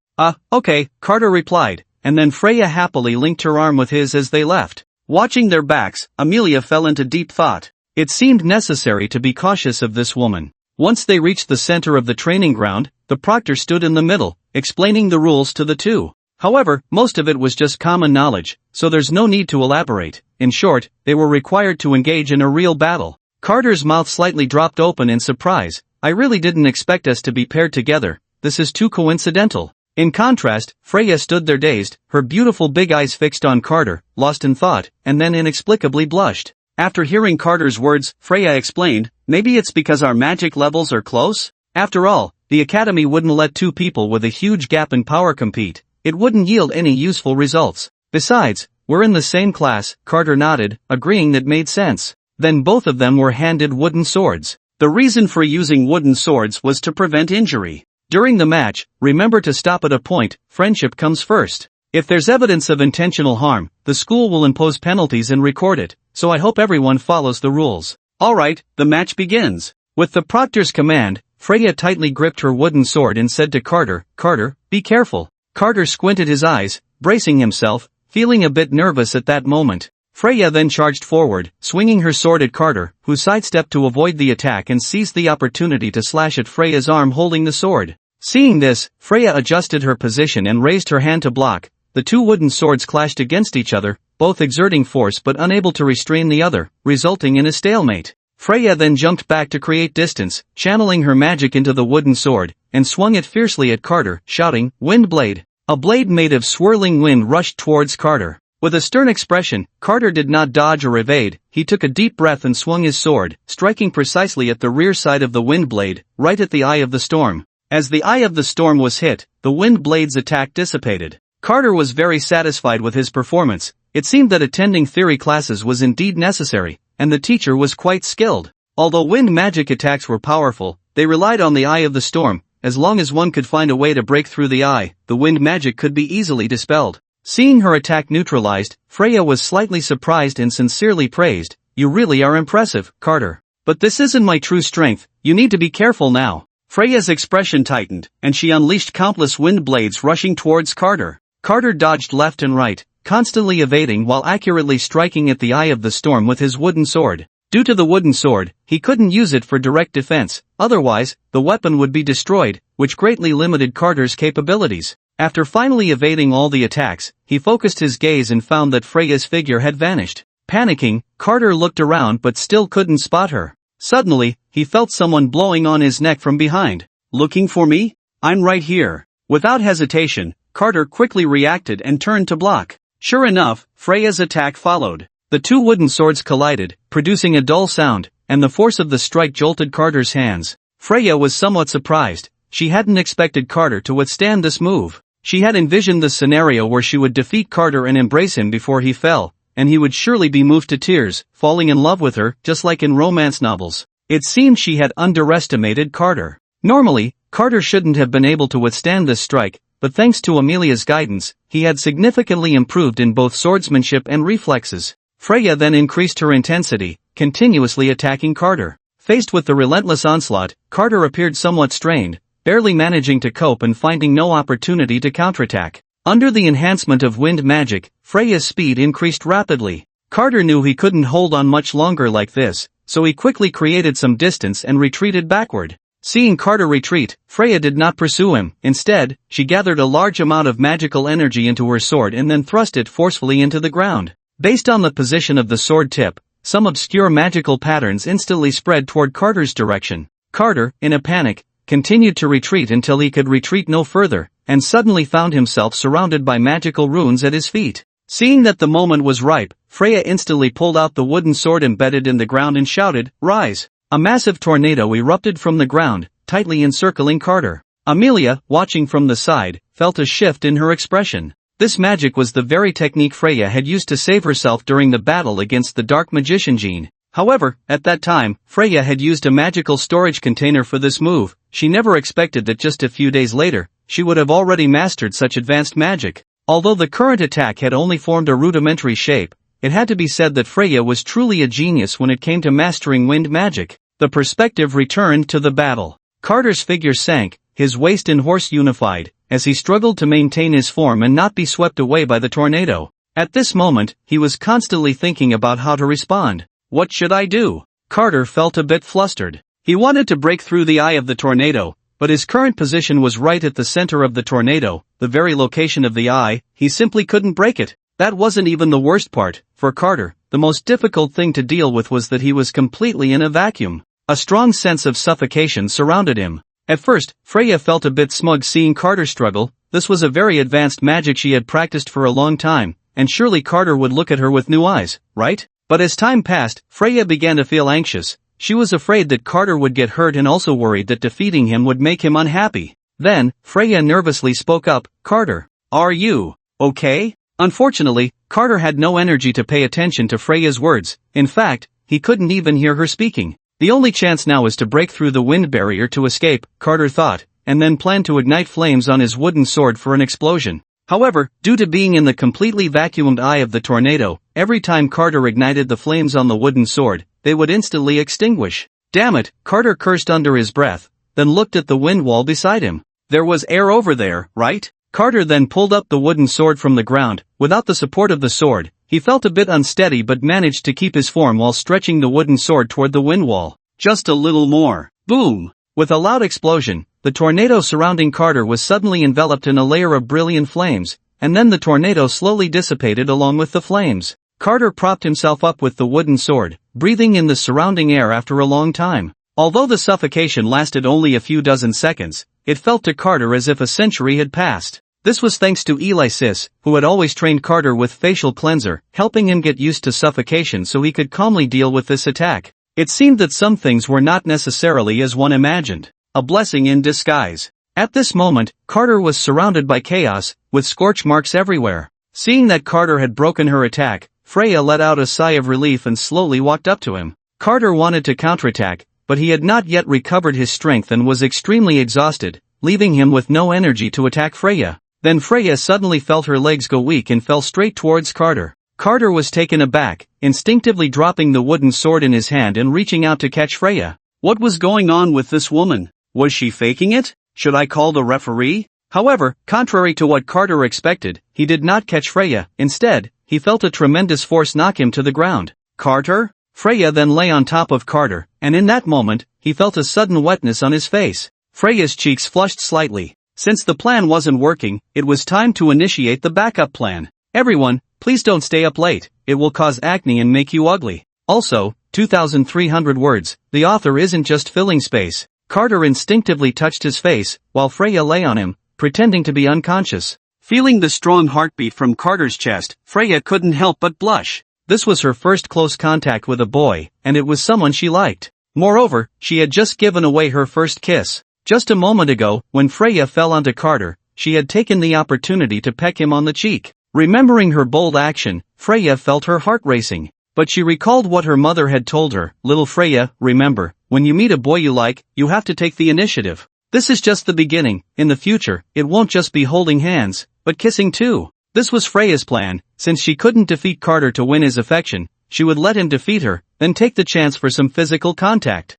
Okay, Carter replied, and then Freya happily linked her arm with his as they left. Watching their backs, Amelia fell into deep thought. It seemed necessary to be cautious of this woman. Once they reached the center of the training ground, the proctor stood in the middle, explaining the rules to the two. However, most of it was just common knowledge, so there's no need to elaborate. In short, they were required to engage in a real battle. Carter's mouth slightly dropped open in surprise. "I really didn't expect us to be paired together. This is too coincidental." In contrast, Freya stood there dazed, her beautiful big eyes fixed on Carter, lost in thought, and then inexplicably blushed. After hearing Carter's words, Freya explained, "Maybe it's because our magic levels are close? After all, the academy wouldn't let two people with a huge gap in power compete. It wouldn't yield any useful results. Besides, we're in the same class." Carter nodded, agreeing that made sense. Then both of them were handed wooden swords. The reason for using wooden swords was to prevent injury. During the match, remember to stop at a point. Friendship comes first. If there's evidence of intentional harm, the school will impose penalties and record it, so I hope everyone follows the rules. Alright, the match begins. With the proctor's command, Freya tightly gripped her wooden sword and said to Carter, "Carter, be careful." Carter squinted his eyes, bracing himself, feeling a bit nervous at that moment. Freya then charged forward, swinging her sword at Carter, who sidestepped to avoid the attack and seized the opportunity to slash at Freya's arm holding the sword. Seeing this, Freya adjusted her position and raised her hand to block. The two wooden swords clashed against each other, both exerting force but unable to restrain the other, resulting in a stalemate. Freya then jumped back to create distance, channeling her magic into the wooden sword, and swung it fiercely at Carter, shouting, "Wind blade!" A blade made of swirling wind rushed towards Carter. With a stern expression, Carter did not dodge or evade. He took a deep breath and swung his sword, striking precisely at the rear side of the wind blade, right at the eye of the storm. As the eye of the storm was hit, the wind blade's attack dissipated. Carter was very satisfied with his performance. It seemed that attending theory classes was indeed necessary, and the teacher was quite skilled. Although wind magic attacks were powerful, they relied on the eye of the storm. As long as one could find a way to break through the eye, the wind magic could be easily dispelled. Seeing her attack neutralized, Freya was slightly surprised and sincerely praised, "You really are impressive, Carter. But this isn't my true strength, you need to be careful now." Freya's expression tightened, and she unleashed countless wind blades rushing towards Carter. Carter dodged left and right, constantly evading while accurately striking at the eye of the storm with his wooden sword. Due to the wooden sword, he couldn't use it for direct defense, otherwise, the weapon would be destroyed, which greatly limited Carter's capabilities. After finally evading all the attacks, he focused his gaze and found that Freya's figure had vanished. Panicking, Carter looked around but still couldn't spot her. Suddenly, he felt someone blowing on his neck from behind. "Looking for me? I'm right here." Without hesitation, Carter quickly reacted and turned to block. Sure enough, Freya's attack followed. The two wooden swords collided, producing a dull sound, and the force of the strike jolted Carter's hands. Freya was somewhat surprised. She hadn't expected Carter to withstand this move. She had envisioned the scenario where she would defeat Carter and embrace him before he fell, and he would surely be moved to tears, falling in love with her, just like in romance novels. It seemed she had underestimated Carter. Normally, Carter shouldn't have been able to withstand this strike, but thanks to Amelia's guidance, he had significantly improved in both swordsmanship and reflexes. Freya then increased her intensity, continuously attacking Carter. Faced with the relentless onslaught, Carter appeared somewhat strained, barely managing to cope and finding no opportunity to counterattack. Under the enhancement of wind magic, Freya's speed increased rapidly. Carter knew he couldn't hold on much longer like this, so he quickly created some distance and retreated backward. Seeing Carter retreat, Freya did not pursue him. Instead, she gathered a large amount of magical energy into her sword and then thrust it forcefully into the ground. Based on the position of the sword tip, some obscure magical patterns instantly spread toward Carter's direction. Carter, in a panic, continued to retreat until he could retreat no further, and suddenly found himself surrounded by magical runes at his feet. Seeing that the moment was ripe, Freya instantly pulled out the wooden sword embedded in the ground and shouted, "Rise!" A massive tornado erupted from the ground, tightly encircling Carter. Amelia, watching from the side, felt a shift in her expression. This magic was the very technique Freya had used to save herself during the battle against the dark magician Jean. However, at that time, Freya had used a magical storage container for this move. She never expected that just a few days later, she would have already mastered such advanced magic. Although the current attack had only formed a rudimentary shape, it had to be said that Freya was truly a genius when it came to mastering wind magic. The perspective returned to the battle. Carter's figure sank, his waist and horse unified, as he struggled to maintain his form and not be swept away by the tornado. At this moment, he was constantly thinking about how to respond. What should I do? Carter felt a bit flustered. He wanted to break through the eye of the tornado, but his current position was right at the center of the tornado, the very location of the eye. He simply couldn't break it. That wasn't even the worst part. For Carter, the most difficult thing to deal with was that he was completely in a vacuum. A strong sense of suffocation surrounded him. At first, Freya felt a bit smug seeing Carter struggle. This was a very advanced magic she had practiced for a long time, and surely Carter would look at her with new eyes, right? But as time passed, Freya began to feel anxious. She was afraid that Carter would get hurt and also worried that defeating him would make him unhappy. Then, Freya nervously spoke up, "Carter, are you okay?" Unfortunately, Carter had no energy to pay attention to Freya's words. In fact, he couldn't even hear her speaking. The only chance now is to break through the wind barrier to escape, Carter thought, and then planned to ignite flames on his wooden sword for an explosion. However, due to being in the completely vacuumed eye of the tornado, every time Carter ignited the flames on the wooden sword, they would instantly extinguish. Damn it, Carter cursed under his breath. then looked at the wind wall beside him. There was air over there, right? Carter then pulled up the wooden sword from the ground. Without the support of the sword, he felt a bit unsteady but managed to keep his form while stretching the wooden sword toward the wind wall. Just a little more. Boom! With a loud explosion, the tornado surrounding Carter was suddenly enveloped in a layer of brilliant flames, and then the tornado slowly dissipated along with the flames. Carter propped himself up with the wooden sword, breathing in the surrounding air after a long time. Although the suffocation lasted only a few dozen seconds, it felt to Carter as if a century had passed. This was thanks to Alexis, who had always trained Carter with facial cleanser, helping him get used to suffocation so he could calmly deal with this attack. It seemed that some things were not necessarily as one imagined. A blessing in disguise. At this moment, Carter was surrounded by chaos, with scorch marks everywhere. Seeing that Carter had broken her attack, Freya let out a sigh of relief and slowly walked up to him. Carter wanted to counterattack, but he had not yet recovered his strength and was extremely exhausted, leaving him with no energy to attack Freya. Then Freya suddenly felt her legs go weak and fell straight towards Carter. Carter was taken aback, instinctively dropping the wooden sword in his hand and reaching out to catch Freya. What was going on with this woman? Was she faking it? Should I call the referee? However, contrary to what Carter expected, he did not catch Freya. Instead, he felt a tremendous force knock him to the ground. Carter? Freya then lay on top of Carter, and in that moment, he felt a sudden wetness on his face. Freya's cheeks flushed slightly. Since the plan wasn't working, it was time to initiate the backup plan. Everyone, please don't stay up late, it will cause acne and make you ugly. Also, 2,300 words, the author isn't just filling space. Carter instinctively touched his face, while Freya lay on him, pretending to be unconscious. Feeling the strong heartbeat from Carter's chest, Freya couldn't help but blush. This was her first close contact with a boy, and it was someone she liked. Moreover, she had just given away her first kiss. Just a moment ago, when Freya fell onto Carter, she had taken the opportunity to peck him on the cheek. Remembering her bold action, Freya felt her heart racing. But she recalled what her mother had told her. Little Freya, remember, when you meet a boy you like, you have to take the initiative. This is just the beginning. In the future, it won't just be holding hands, but kissing too. This was Freya's plan. Since she couldn't defeat Carter to win his affection, she would let him defeat her, then take the chance for some physical contact.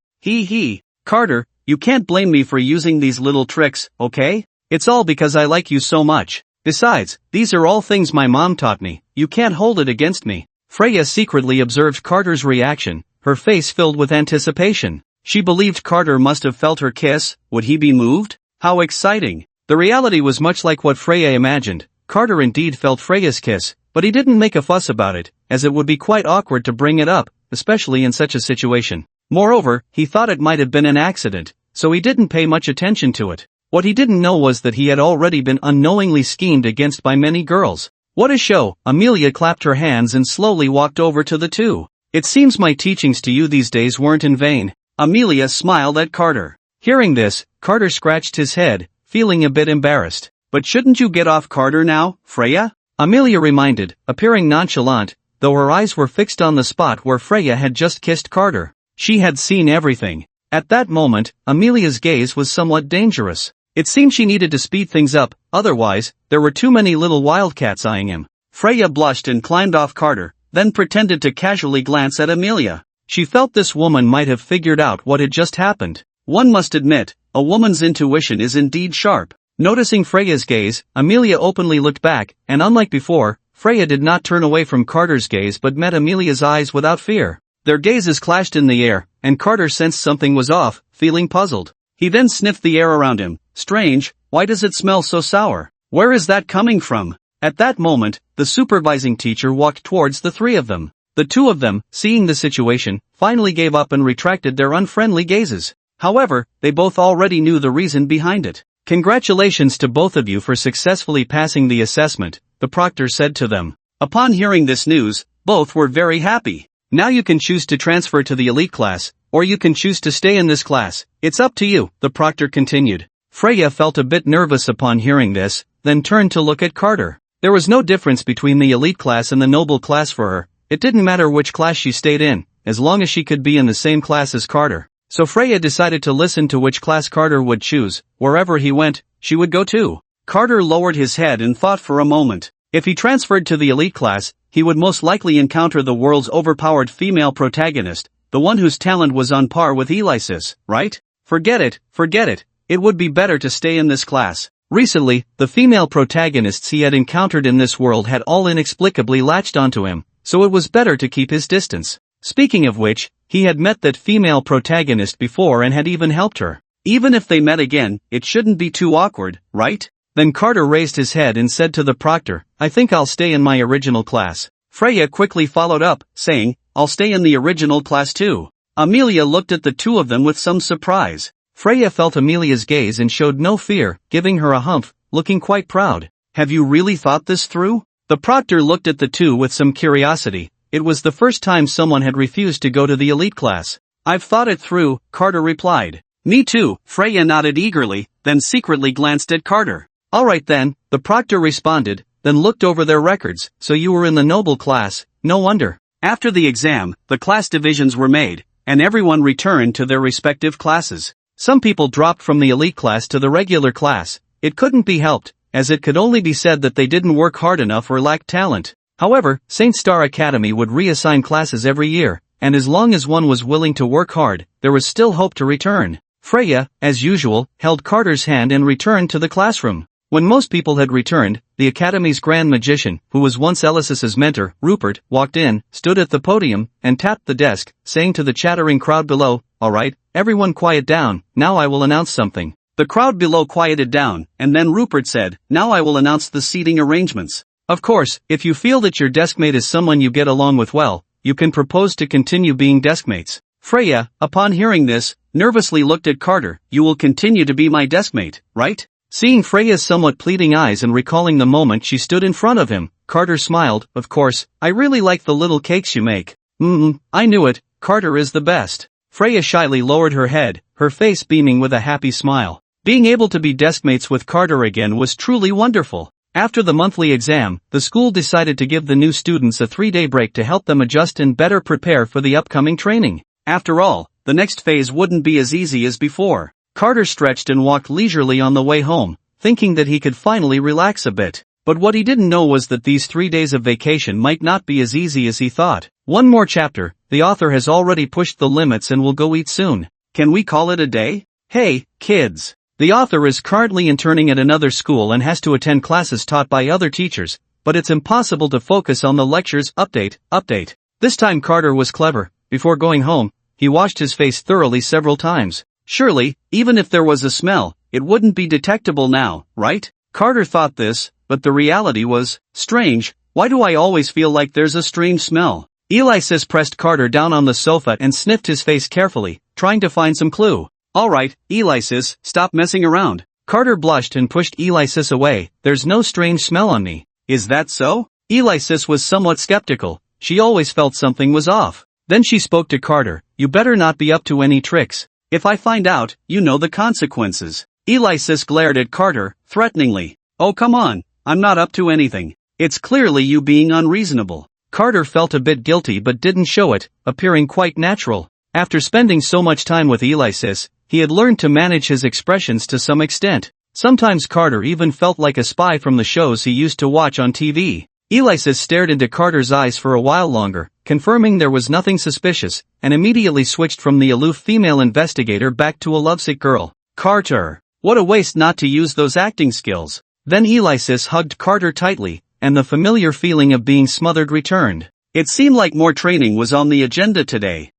Carter, you can't blame me for using these little tricks, okay? It's all because I like you so much. Besides, these are all things my mom taught me. You can't hold it against me. Freya secretly observed Carter's reaction, her face filled with anticipation. She believed Carter must have felt her kiss. Would he be moved? How exciting! The reality was much like what Freya imagined. Carter indeed felt Freya's kiss, but he didn't make a fuss about it, as it would be quite awkward to bring it up, especially in such a situation. Moreover, he thought it might have been an accident, so he didn't pay much attention to it. What he didn't know was that he had already been unknowingly schemed against by many girls. What a show! Amelia clapped her hands and slowly walked over to the two. It seems my teachings to you these days weren't in vain. Amelia smiled at Carter. Hearing this, Carter scratched his head, feeling a bit embarrassed. But shouldn't you get off Carter now, Freya? Amelia reminded, appearing nonchalant, though her eyes were fixed on the spot where Freya had just kissed Carter. She had seen everything. At that moment, Amelia's gaze was somewhat dangerous. It seemed she needed to speed things up, otherwise, there were too many little wildcats eyeing him. Freya blushed and climbed off Carter, then pretended to casually glance at Amelia. She felt this woman might have figured out what had just happened. One must admit, a woman's intuition is indeed sharp. Noticing Freya's gaze, Amelia openly looked back, and unlike before, Freya did not turn away from Carter's gaze but met Amelia's eyes without fear. Their gazes clashed in the air, and Carter sensed something was off, feeling puzzled. He then sniffed the air around him. Strange, why does it smell so sour? Where is that coming from? At that moment, the supervising teacher walked towards the three of them. The two of them, seeing the situation, finally gave up and retracted their unfriendly gazes. However, they both already knew the reason behind it. Congratulations to both of you for successfully passing the assessment, the proctor said to them. Upon hearing this news, both were very happy. Now you can choose to transfer to the elite class, or you can choose to stay in this class. It's up to you, the proctor continued. Freya felt a bit nervous upon hearing this, then turned to look at Carter. There was no difference between the elite class and the noble class for her. It didn't matter which class she stayed in, as long as she could be in the same class as Carter. So Freya decided to listen to which class Carter would choose. Wherever he went, she would go too. Carter lowered his head and thought for a moment. If he transferred to the elite class, he would most likely encounter the world's overpowered female protagonist, the one whose talent was on par with Alexis, right? Forget it. It would be better to stay in this class. Recently, the female protagonists he had encountered in this world had all inexplicably latched onto him, so it was better to keep his distance. Speaking of which, he had met that female protagonist before and had even helped her. Even if they met again, it shouldn't be too awkward, right? Then Carter raised his head and said to the proctor, I think I'll stay in my original class. Freya quickly followed up, saying, I'll stay in the original class too. Amelia looked at the two of them with some surprise. Freya felt Amelia's gaze and showed no fear, giving her a humph, looking quite proud. Have you really thought this through? The proctor looked at the two with some curiosity. It was the first time someone had refused to go to the elite class. I've thought it through, Carter replied. Me too, Freya nodded eagerly, then secretly glanced at Carter. Alright then, the proctor responded, then looked over their records. So you were in the noble class, no wonder. After the exam, the class divisions were made, and everyone returned to their respective classes. Some people dropped from the elite class to the regular class. It couldn't be helped, as it could only be said that they didn't work hard enough or lacked talent. However, St. Star Academy would reassign classes every year, and as long as one was willing to work hard, there was still hope to return. Freya, as usual, held Carter's hand and returned to the classroom. When most people had returned, the Academy's Grand Magician, who was once Alexis's mentor, Rupert, walked in, stood at the podium, and tapped the desk, saying to the chattering crowd below, Alright, everyone quiet down, now I will announce something. The crowd below quieted down, and then Rupert said, Now I will announce the seating arrangements. Of course, if you feel that your deskmate is someone you get along with well, you can propose to continue being deskmates. Freya, upon hearing this, nervously looked at Carter. You will continue to be my deskmate, right? Seeing Freya's somewhat pleading eyes and recalling the moment she stood in front of him, Carter smiled. Of course, I really like the little cakes you make. I knew it, Carter is the best. Freya shyly lowered her head, her face beaming with a happy smile. Being able to be deskmates with Carter again was truly wonderful. After the monthly exam, the school decided to give the new students a 3-day break to help them adjust and better prepare for the upcoming training. After all, the next phase wouldn't be as easy as before. Carter stretched and walked leisurely on the way home, thinking that he could finally relax a bit. But what he didn't know was that these 3 days of vacation might not be as easy as he thought. One more chapter, the author has already pushed the limits and will go eat soon. Can we call it a day? Hey, kids! The author is currently interning at another school and has to attend classes taught by other teachers, but it's impossible to focus on the lectures. Update. This time Carter was clever. Before going home, he washed his face thoroughly several times. Surely, even if there was a smell, it wouldn't be detectable now, right? Carter thought this, but the reality was, strange, why do I always feel like there's a strange smell? Alexis pressed Carter down on the sofa and sniffed his face carefully, trying to find some clue. Alright, Alexis, stop messing around. Carter blushed and pushed Alexis away. There's no strange smell on me. Is that so? Alexis was somewhat skeptical. She always felt something was off. Then she spoke to Carter. You better not be up to any tricks. If I find out, you know the consequences. Alexis glared at Carter, threateningly. Oh come on, I'm not up to anything. It's clearly you being unreasonable. Carter felt a bit guilty but didn't show it, appearing quite natural. After spending so much time with Alexis, he had learned to manage his expressions to some extent. Sometimes Carter even felt like a spy from the shows he used to watch on TV. Alexis stared into Carter's eyes for a while longer, confirming there was nothing suspicious, and immediately switched from the aloof female investigator back to a lovesick girl. Carter! What a waste not to use those acting skills. Then Alexis hugged Carter tightly, and the familiar feeling of being smothered returned. It seemed like more training was on the agenda today.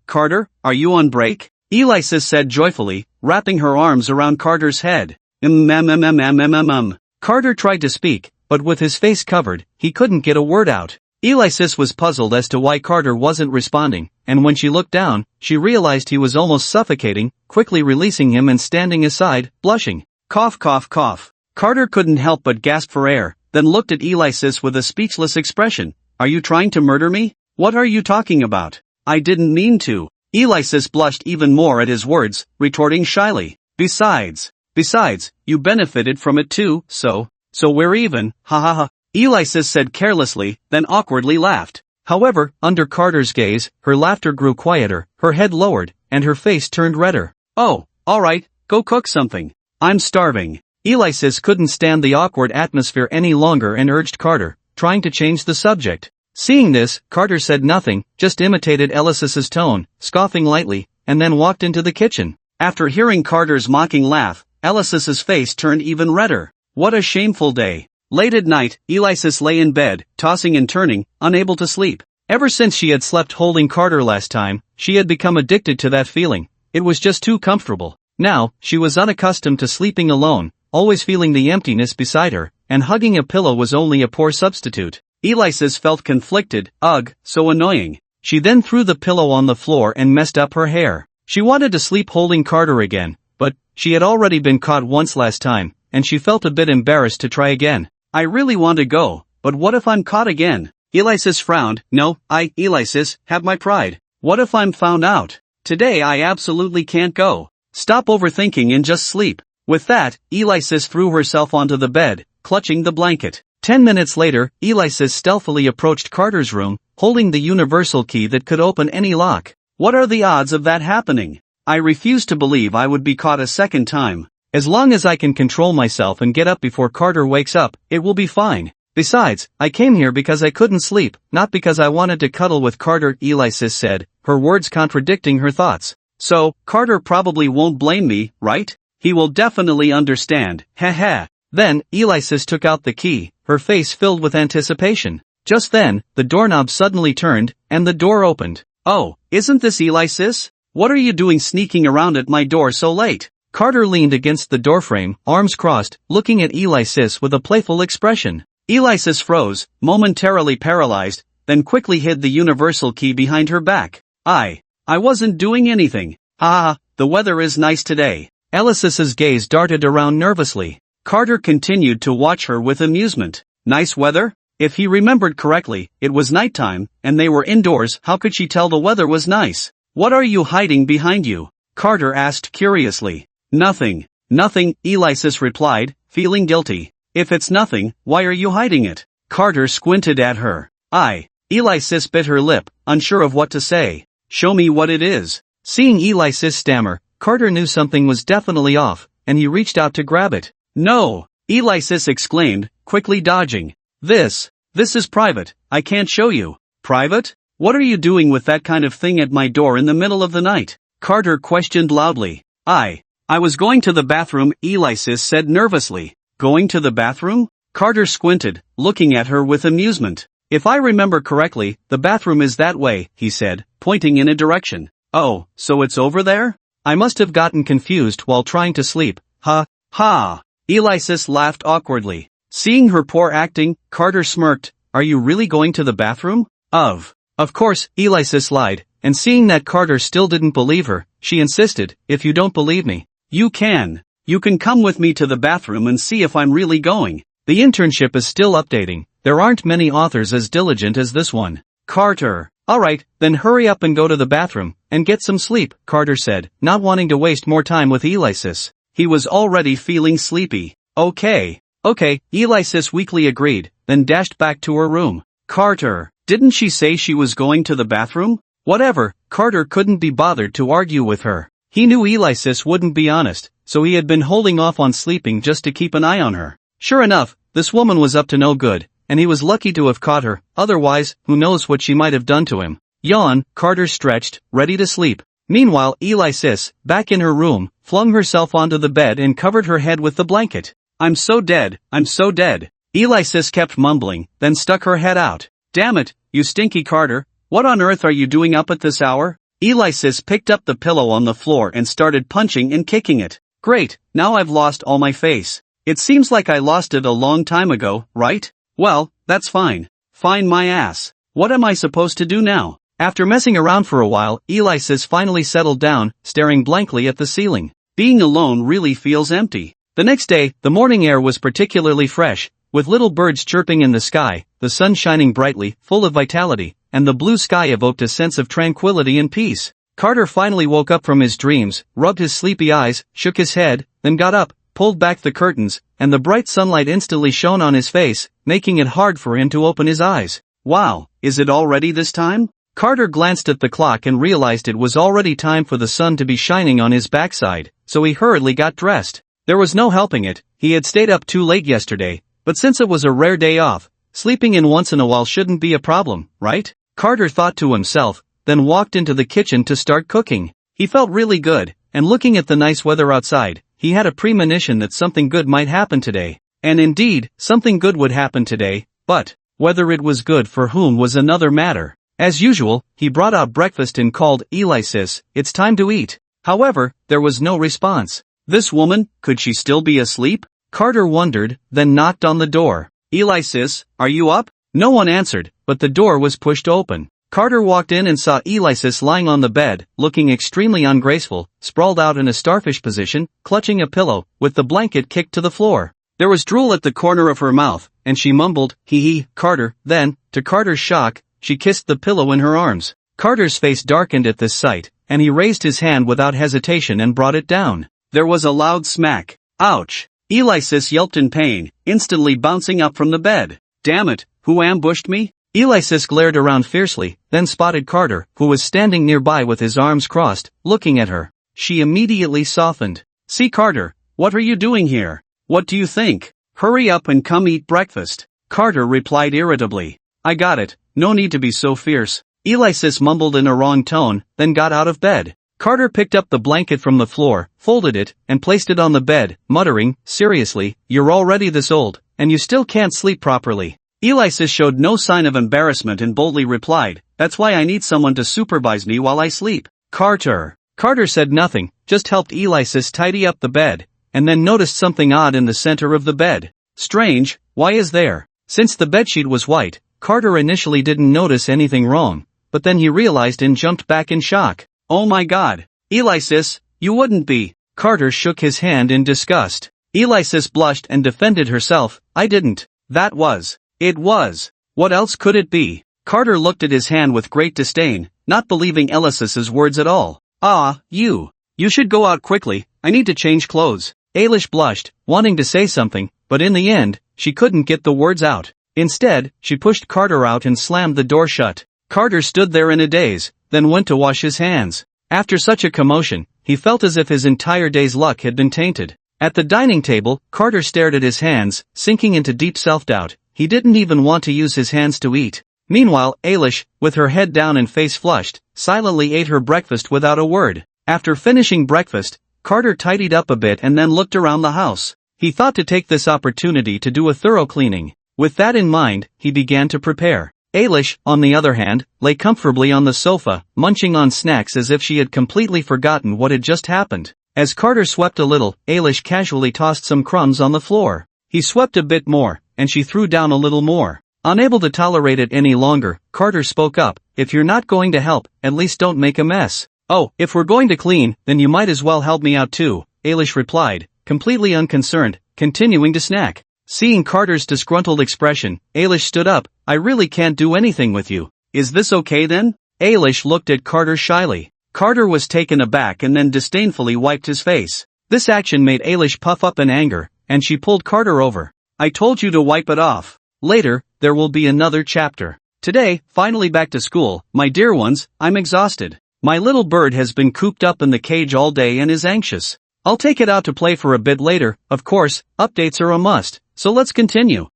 Carter, are you on break? Alexis said joyfully, wrapping her arms around Carter's head. Carter tried to speak, but with his face covered, he couldn't get a word out. Alexis was puzzled as to why Carter wasn't responding, and when she looked down, she realized he was almost suffocating, quickly releasing him and standing aside, blushing. Cough. Carter couldn't help but gasp for air, then looked at Alexis with a speechless expression. Are you trying to murder me? What are you talking about? I didn't mean to. Alexis blushed even more at his words, retorting shyly. Besides, you benefited from it too, so we're even, ha. Alexis said carelessly, then awkwardly laughed. However, under Carter's gaze, her laughter grew quieter, her head lowered, and her face turned redder. Oh, alright, go cook something. I'm starving. Alexis couldn't stand the awkward atmosphere any longer and urged Carter, trying to change the subject. Seeing this, Carter said nothing, just imitated Alexis's tone, scoffing lightly, and then walked into the kitchen. After hearing Carter's mocking laugh, Alexis's face turned even redder. What a shameful day. Late at night, Alexis lay in bed, tossing and turning, unable to sleep. Ever since she had slept holding Carter last time, she had become addicted to that feeling. It was just too comfortable. Now, she was unaccustomed to sleeping alone, always feeling the emptiness beside her, and hugging a pillow was only a poor substitute. Alexis felt conflicted. Ugh, so annoying. She then threw the pillow on the floor and messed up her hair. She wanted to sleep holding Carter again, but she had already been caught once last time, and she felt a bit embarrassed to try again. I really want to go, but what if I'm caught again? Alexis frowned. No, Alexis, have my pride. What if I'm found out? Today I absolutely can't go. Stop overthinking and just sleep. With that, Alexis threw herself onto the bed, clutching the blanket. 10 minutes later, Alexis stealthily approached Carter's room, holding the universal key that could open any lock. What are the odds of that happening? I refuse to believe I would be caught a second time. As long as I can control myself and get up before Carter wakes up, it will be fine. Besides, I came here because I couldn't sleep, not because I wanted to cuddle with Carter, Alexis said, her words contradicting her thoughts. So, Carter probably won't blame me, right? He will definitely understand, haha. Then, Alexis took out the key, her face filled with anticipation. Just then, the doorknob suddenly turned, and the door opened. Oh, isn't this Alexis? What are you doing sneaking around at my door so late? Carter leaned against the doorframe, arms crossed, looking at Alexis with a playful expression. Alexis froze, momentarily paralyzed, then quickly hid the universal key behind her back. I wasn't doing anything. The weather is nice today. Alexis's gaze darted around nervously. Carter continued to watch her with amusement. Nice weather? If he remembered correctly, it was nighttime, and they were indoors. How could she tell the weather was nice? What are you hiding behind you? Carter asked curiously. Nothing, Alexis replied, feeling guilty. If it's nothing, why are you hiding it? Carter squinted at her. Alexis bit her lip, unsure of what to say. Show me what it is. Seeing Alexis stammer, Carter knew something was definitely off, and he reached out to grab it. No! Alexis exclaimed, quickly dodging. This is private, I can't show you. Private? What are you doing with that kind of thing at my door in the middle of the night? Carter questioned loudly. I was going to the bathroom, Alexis said nervously. Going to the bathroom? Carter squinted, looking at her with amusement. If I remember correctly, the bathroom is that way, he said, pointing in a direction. Oh, so it's over there? I must have gotten confused while trying to sleep. Ha. Alexis laughed awkwardly. Seeing her poor acting, Carter smirked. Are you really going to the bathroom? Of course, Alexis lied, and seeing that Carter still didn't believe her, she insisted, if you don't believe me, you can come with me to the bathroom and see if I'm really going. The internship is still updating. There aren't many authors as diligent as this one. Carter. Alright, then hurry up and go to the bathroom, and get some sleep, Carter said, not wanting to waste more time with Alexis. He was already feeling sleepy. Okay, Alexis weakly agreed, then dashed back to her room. Carter, didn't she say she was going to the bathroom? Whatever, Carter couldn't be bothered to argue with her. He knew Alexis wouldn't be honest, so he had been holding off on sleeping just to keep an eye on her. Sure enough, this woman was up to no good, and he was lucky to have caught her, otherwise, who knows what she might have done to him. Yawn, Carter stretched, ready to sleep. Meanwhile, Alexis, back in her room, flung herself onto the bed and covered her head with the blanket. I'm so dead. Alexis kept mumbling, then stuck her head out. Damn it, you stinky Carter, what on earth are you doing up at this hour? Alexis picked up the pillow on the floor and started punching and kicking it. Great, now I've lost all my face. It seems like I lost it a long time ago, right? Well, that's fine. Fine my ass. What am I supposed to do now? After messing around for a while, Alexis finally settled down, staring blankly at the ceiling. Being alone really feels empty. The next day, the morning air was particularly fresh, with little birds chirping in the sky, the sun shining brightly, full of vitality, and the blue sky evoked a sense of tranquility and peace. Carter finally woke up from his dreams, rubbed his sleepy eyes, shook his head, then got up, pulled back the curtains, and the bright sunlight instantly shone on his face, making it hard for him to open his eyes. Wow, is it already this time? Carter glanced at the clock and realized it was already time for the sun to be shining on his backside, so he hurriedly got dressed. There was no helping it, he had stayed up too late yesterday, but since it was a rare day off, sleeping in once in a while shouldn't be a problem, right? Carter thought to himself, then walked into the kitchen to start cooking. He felt really good, and looking at the nice weather outside, he had a premonition that something good might happen today. And indeed, something good would happen today, but whether it was good for whom was another matter. As usual, he brought out breakfast and called, "Alexis, it's time to eat." However, there was no response. This woman, could she still be asleep? Carter wondered, then knocked on the door. "Alexis, are you up?" No one answered, but the door was pushed open. Carter walked in and saw Alexis lying on the bed, looking extremely ungraceful, sprawled out in a starfish position, clutching a pillow, with the blanket kicked to the floor. There was drool at the corner of her mouth, and she mumbled, "Hee hee, Carter." Then, to Carter's shock, she kissed the pillow in her arms. Carter's face darkened at this sight, and he raised his hand without hesitation and brought it down. There was a loud smack. Ouch! Alexis yelped in pain, instantly bouncing up from the bed. "Damn it, who ambushed me?" Alexis glared around fiercely, then spotted Carter, who was standing nearby with his arms crossed, looking at her. She immediately softened. "See, Carter, what are you doing here? What do you think? Hurry up and come eat breakfast." Carter replied irritably. "I got it, no need to be so fierce." Alexis mumbled in a wrong tone, then got out of bed. Carter picked up the blanket from the floor, folded it, and placed it on the bed, muttering, "Seriously, you're already this old, and you still can't sleep properly." Alexis showed no sign of embarrassment and boldly replied, "That's why I need someone to supervise me while I sleep." Carter said nothing, just helped Alexis tidy up the bed, and then noticed something odd in the center of the bed. Strange, why is there? Since the bedsheet was white, Carter initially didn't notice anything wrong, but then he realized and jumped back in shock. "Oh my god, Alexis, you wouldn't be." Carter shook his hand in disgust. Alexis blushed and defended herself, "I didn't. It was. What else could it be?" Carter looked at his hand with great disdain, not believing Alexis's words at all. You should go out quickly, I need to change clothes." Alice blushed, wanting to say something, but in the end, she couldn't get the words out. Instead, she pushed Carter out and slammed the door shut. Carter stood there in a daze, then went to wash his hands. After such a commotion, he felt as if his entire day's luck had been tainted. At the dining table, Carter stared at his hands, sinking into deep self-doubt. He didn't even want to use his hands to eat. Meanwhile, Alice, with her head down and face flushed, silently ate her breakfast without a word. After finishing breakfast, Carter tidied up a bit and then looked around the house. He thought to take this opportunity to do a thorough cleaning. With that in mind, he began to prepare. Alice, on the other hand, lay comfortably on the sofa, munching on snacks as if she had completely forgotten what had just happened. As Carter swept a little, Alice casually tossed some crumbs on the floor. He swept a bit more, and she threw down a little more. Unable to tolerate it any longer, Carter spoke up, "If you're not going to help, at least don't make a mess." "Oh, if we're going to clean, then you might as well help me out too," Alice replied, completely unconcerned, continuing to snack. Seeing Carter's disgruntled expression, Alice stood up. "I really can't do anything with you. Is this okay then?" Alice looked at Carter shyly. Carter was taken aback and then disdainfully wiped his face. This action made Alice puff up in anger, and she pulled Carter over. "I told you to wipe it off." Later, there will be another chapter. Today, finally back to school, my dear ones, I'm exhausted. My little bird has been cooped up in the cage all day and is anxious. I'll take it out to play for a bit later, of course, updates are a must, so let's continue.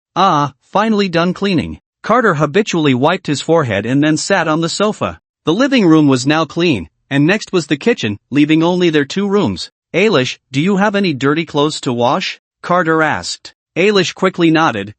Finally done cleaning. Carter habitually wiped his forehead and then sat on the sofa. The living room was now clean, and next was the kitchen, leaving only their 2 rooms. "Alice, do you have any dirty clothes to wash?" Carter asked. Alice quickly nodded.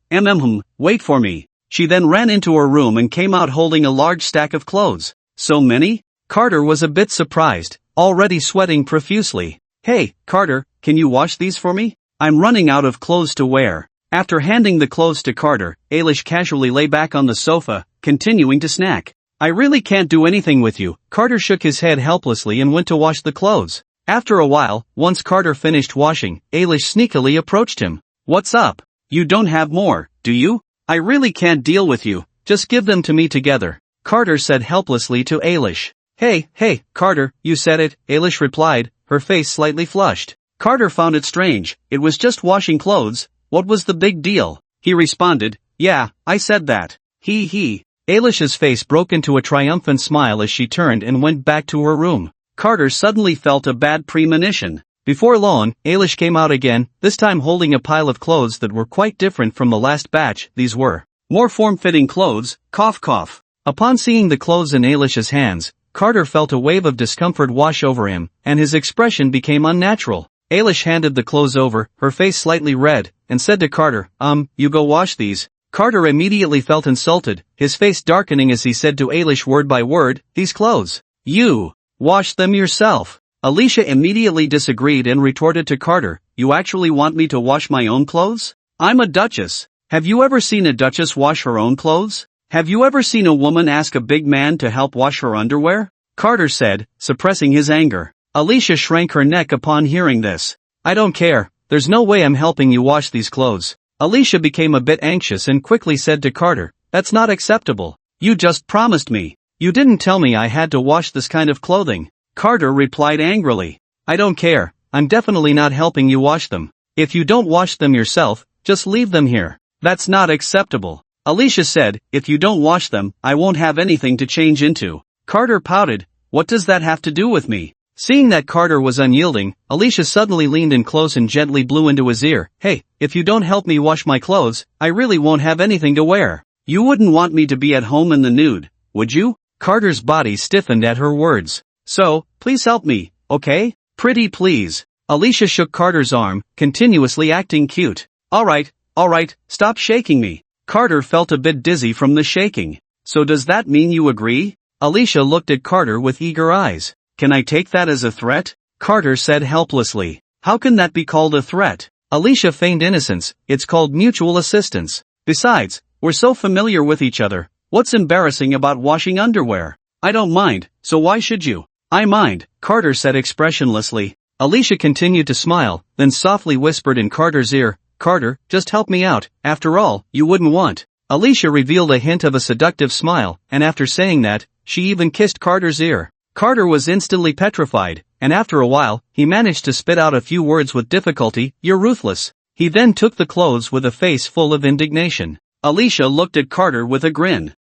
Wait for me." She then ran into her room and came out holding a large stack of clothes. "So many?" Carter was a bit surprised, already sweating profusely. "Hey, Carter, can you wash these for me? I'm running out of clothes to wear." After handing the clothes to Carter, Alice casually lay back on the sofa, continuing to snack. "I really can't do anything with you." Carter shook his head helplessly and went to wash the clothes. After a while, once Carter finished washing, Alice sneakily approached him. "What's up? You don't have more, do you? I really can't deal with you, just give them to me together," Carter said helplessly to Alice. Hey, Carter, you said it," Alice replied, her face slightly flushed. Carter found it strange. It was just washing clothes. What was the big deal? He responded, "Yeah, I said that. He. Alicia's face broke into a triumphant smile as she turned and went back to her room. Carter suddenly felt a bad premonition. Before long, Alice came out again, this time holding a pile of clothes that were quite different from the last batch. These were more form-fitting clothes, cough. Upon seeing the clothes in Alicia's hands, Carter felt a wave of discomfort wash over him, and his expression became unnatural. Eilish handed the clothes over, her face slightly red, and said to Carter, you go wash these. Carter immediately felt insulted, his face darkening as he said to Eilish word by word, these clothes. You wash them yourself. Alicia immediately disagreed and retorted to Carter, you actually want me to wash my own clothes? I'm a duchess. Have you ever seen a duchess wash her own clothes? Have you ever seen a woman ask a big man to help wash her underwear? Carter said, suppressing his anger. Alicia shrank her neck upon hearing this. I don't care, there's no way I'm helping you wash these clothes. Alicia became a bit anxious and quickly said to Carter, that's not acceptable. You just promised me. You didn't tell me I had to wash this kind of clothing. Carter replied angrily. I don't care, I'm definitely not helping you wash them. If you don't wash them yourself, just leave them here. That's not acceptable. Alicia said, if you don't wash them, I won't have anything to change into. Carter pouted, what does that have to do with me? Seeing that Carter was unyielding, Alicia suddenly leaned in close and gently blew into his ear, hey, if you don't help me wash my clothes, I really won't have anything to wear. You wouldn't want me to be at home in the nude, would you? Carter's body stiffened at her words. So, please help me, okay? Pretty please. Alicia shook Carter's arm, continuously acting cute. Alright, stop shaking me. Carter felt a bit dizzy from the shaking. So does that mean you agree? Alicia looked at Carter with eager eyes. Can I take that as a threat? Carter said helplessly. How can that be called a threat? Alicia feigned innocence, it's called mutual assistance. Besides, we're so familiar with each other. What's embarrassing about washing underwear? I don't mind, so why should you? I mind, Carter said expressionlessly. Alicia continued to smile, then softly whispered in Carter's ear, Carter, just help me out, after all, you wouldn't want. Alicia revealed a hint of a seductive smile, and after saying that, she even kissed Carter's ear. Carter was instantly petrified, and after a while, he managed to spit out a few words with difficulty, you're ruthless. He then took the clothes with a face full of indignation. Alicia looked at Carter with a grin.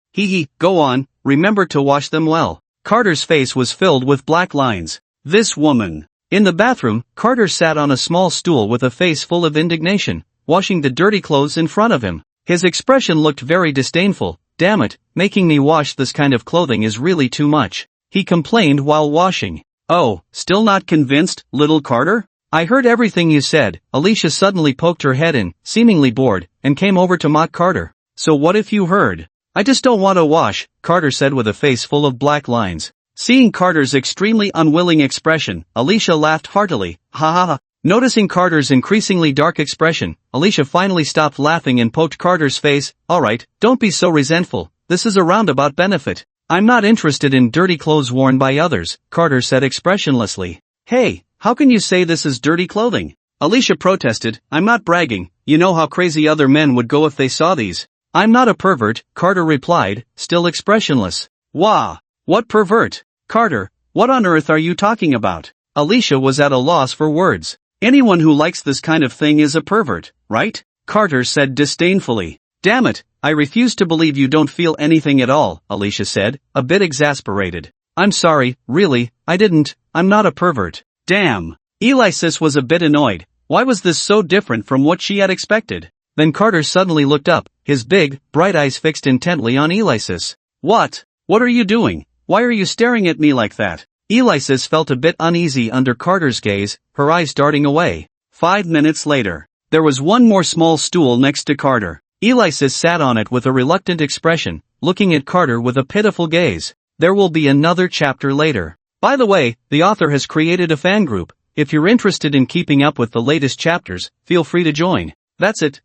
Go on, remember to wash them well. Carter's face was filled with black lines. This woman. In the bathroom, Carter sat on a small stool with a face full of indignation, washing the dirty clothes in front of him. His expression looked very disdainful. Damn it, making me wash this kind of clothing is really too much. He complained while washing. Oh, still not convinced, little Carter? I heard everything you said. Alicia suddenly poked her head in, seemingly bored, and came over to mock Carter. So what if you heard? I just don't want to wash, Carter said with a face full of black lines. Seeing Carter's extremely unwilling expression, Alicia laughed heartily. Ha ha ha. Noticing Carter's increasingly dark expression, Alicia finally stopped laughing and poked Carter's face. Alright, don't be so resentful. This is a roundabout benefit. I'm not interested in dirty clothes worn by others, Carter said expressionlessly. Hey, how can you say this is dirty clothing? Alicia protested, I'm not bragging, you know how crazy other men would go if they saw these. I'm not a pervert, Carter replied, still expressionless. Wah! What pervert? Carter, what on earth are you talking about? Alicia was at a loss for words. Anyone who likes this kind of thing is a pervert, right? Carter said disdainfully. Damn it, I refuse to believe you don't feel anything at all, Alicia said, a bit exasperated. I'm sorry, really, I'm not a pervert. Damn. Alexis was a bit annoyed. Why was this so different from what she had expected? Then Carter suddenly looked up, his big, bright eyes fixed intently on Alexis. What? What are you doing? Why are you staring at me like that? Alexis felt a bit uneasy under Carter's gaze, her eyes darting away. 5 minutes later. There was one more small stool next to Carter. Alexis sat on it with a reluctant expression, looking at Carter with a pitiful gaze. There will be another chapter later. By the way, the author has created a fan group. If you're interested in keeping up with the latest chapters, feel free to join. That's it,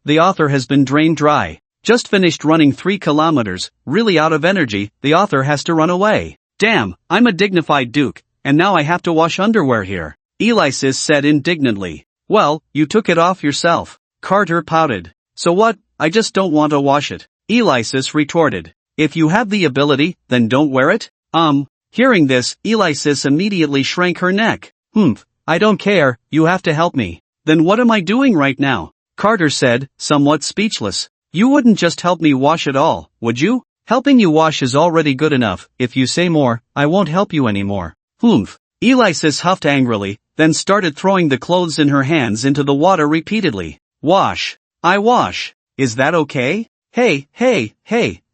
the author has been drained dry. Just finished running 3 kilometers, really out of energy, the author has to run away. Damn, I'm a dignified duke, and now I have to wash underwear here. Alexis said indignantly. Well, you took it off yourself. Carter pouted. So what, I just don't want to wash it. Alexis retorted. If you have the ability, then don't wear it? Hearing this, Alexis immediately shrank her neck. I don't care, you have to help me. Then what am I doing right now? Carter said, somewhat speechless. You wouldn't just help me wash it all, would you? Helping you wash is already good enough. If you say more, I won't help you anymore. Alexis huffed angrily, then started throwing the clothes in her hands into the water repeatedly. Wash. I wash. Is that okay? Hey,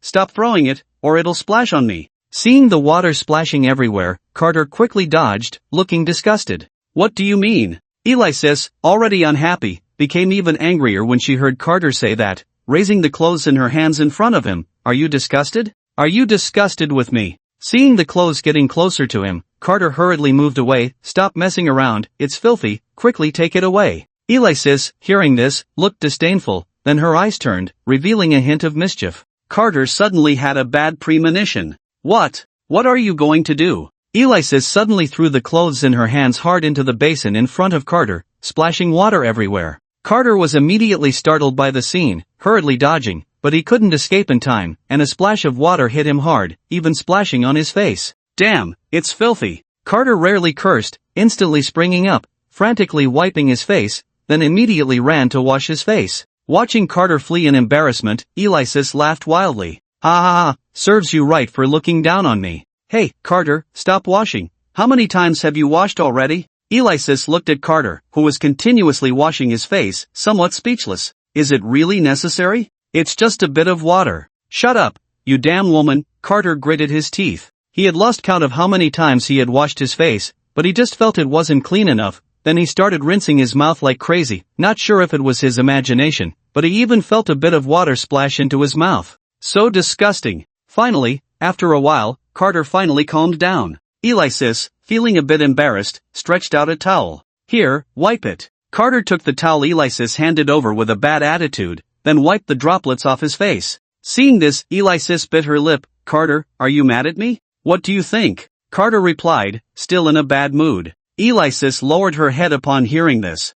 stop throwing it, or it'll splash on me. Seeing the water splashing everywhere, Carter quickly dodged, looking disgusted. What do you mean? Alexis, already unhappy, became even angrier when she heard Carter say that, raising the clothes in her hands in front of him. Are you disgusted? Are you disgusted with me? Seeing the clothes getting closer to him, Carter hurriedly moved away. Stop messing around, it's filthy, quickly take it away. Alexis, hearing this, looked disdainful, then her eyes turned, revealing a hint of mischief. Carter suddenly had a bad premonition. What? What are you going to do? Alexis suddenly threw the clothes in her hands hard into the basin in front of Carter, splashing water everywhere. Carter was immediately startled by the scene, hurriedly dodging, but he couldn't escape in time, and a splash of water hit him hard, even splashing on his face. Damn, it's filthy. Carter rarely cursed, instantly springing up, frantically wiping his face, then immediately ran to wash his face. Watching Carter flee in embarrassment, Alexis laughed wildly. Ha ha ha, serves you right for looking down on me. Hey, Carter, stop washing. How many times have you washed already? Alexis looked at Carter, who was continuously washing his face, somewhat speechless. Is it really necessary? It's just a bit of water. Shut up, you damn woman. Carter gritted his teeth. He had lost count of how many times he had washed his face, but he just felt it wasn't clean enough. Then he started rinsing his mouth like crazy, not sure if it was his imagination, but he even felt a bit of water splash into his mouth. So disgusting. Finally, after a while, Carter finally calmed down. Alexis, feeling a bit embarrassed, stretched out a towel. Here, wipe it. Carter took the towel Alexis handed over with a bad attitude, then wiped the droplets off his face. Seeing this, Alexis bit her lip. Carter, are you mad at me? What do you think? Carter replied, still in a bad mood. Alexis lowered her head upon hearing this.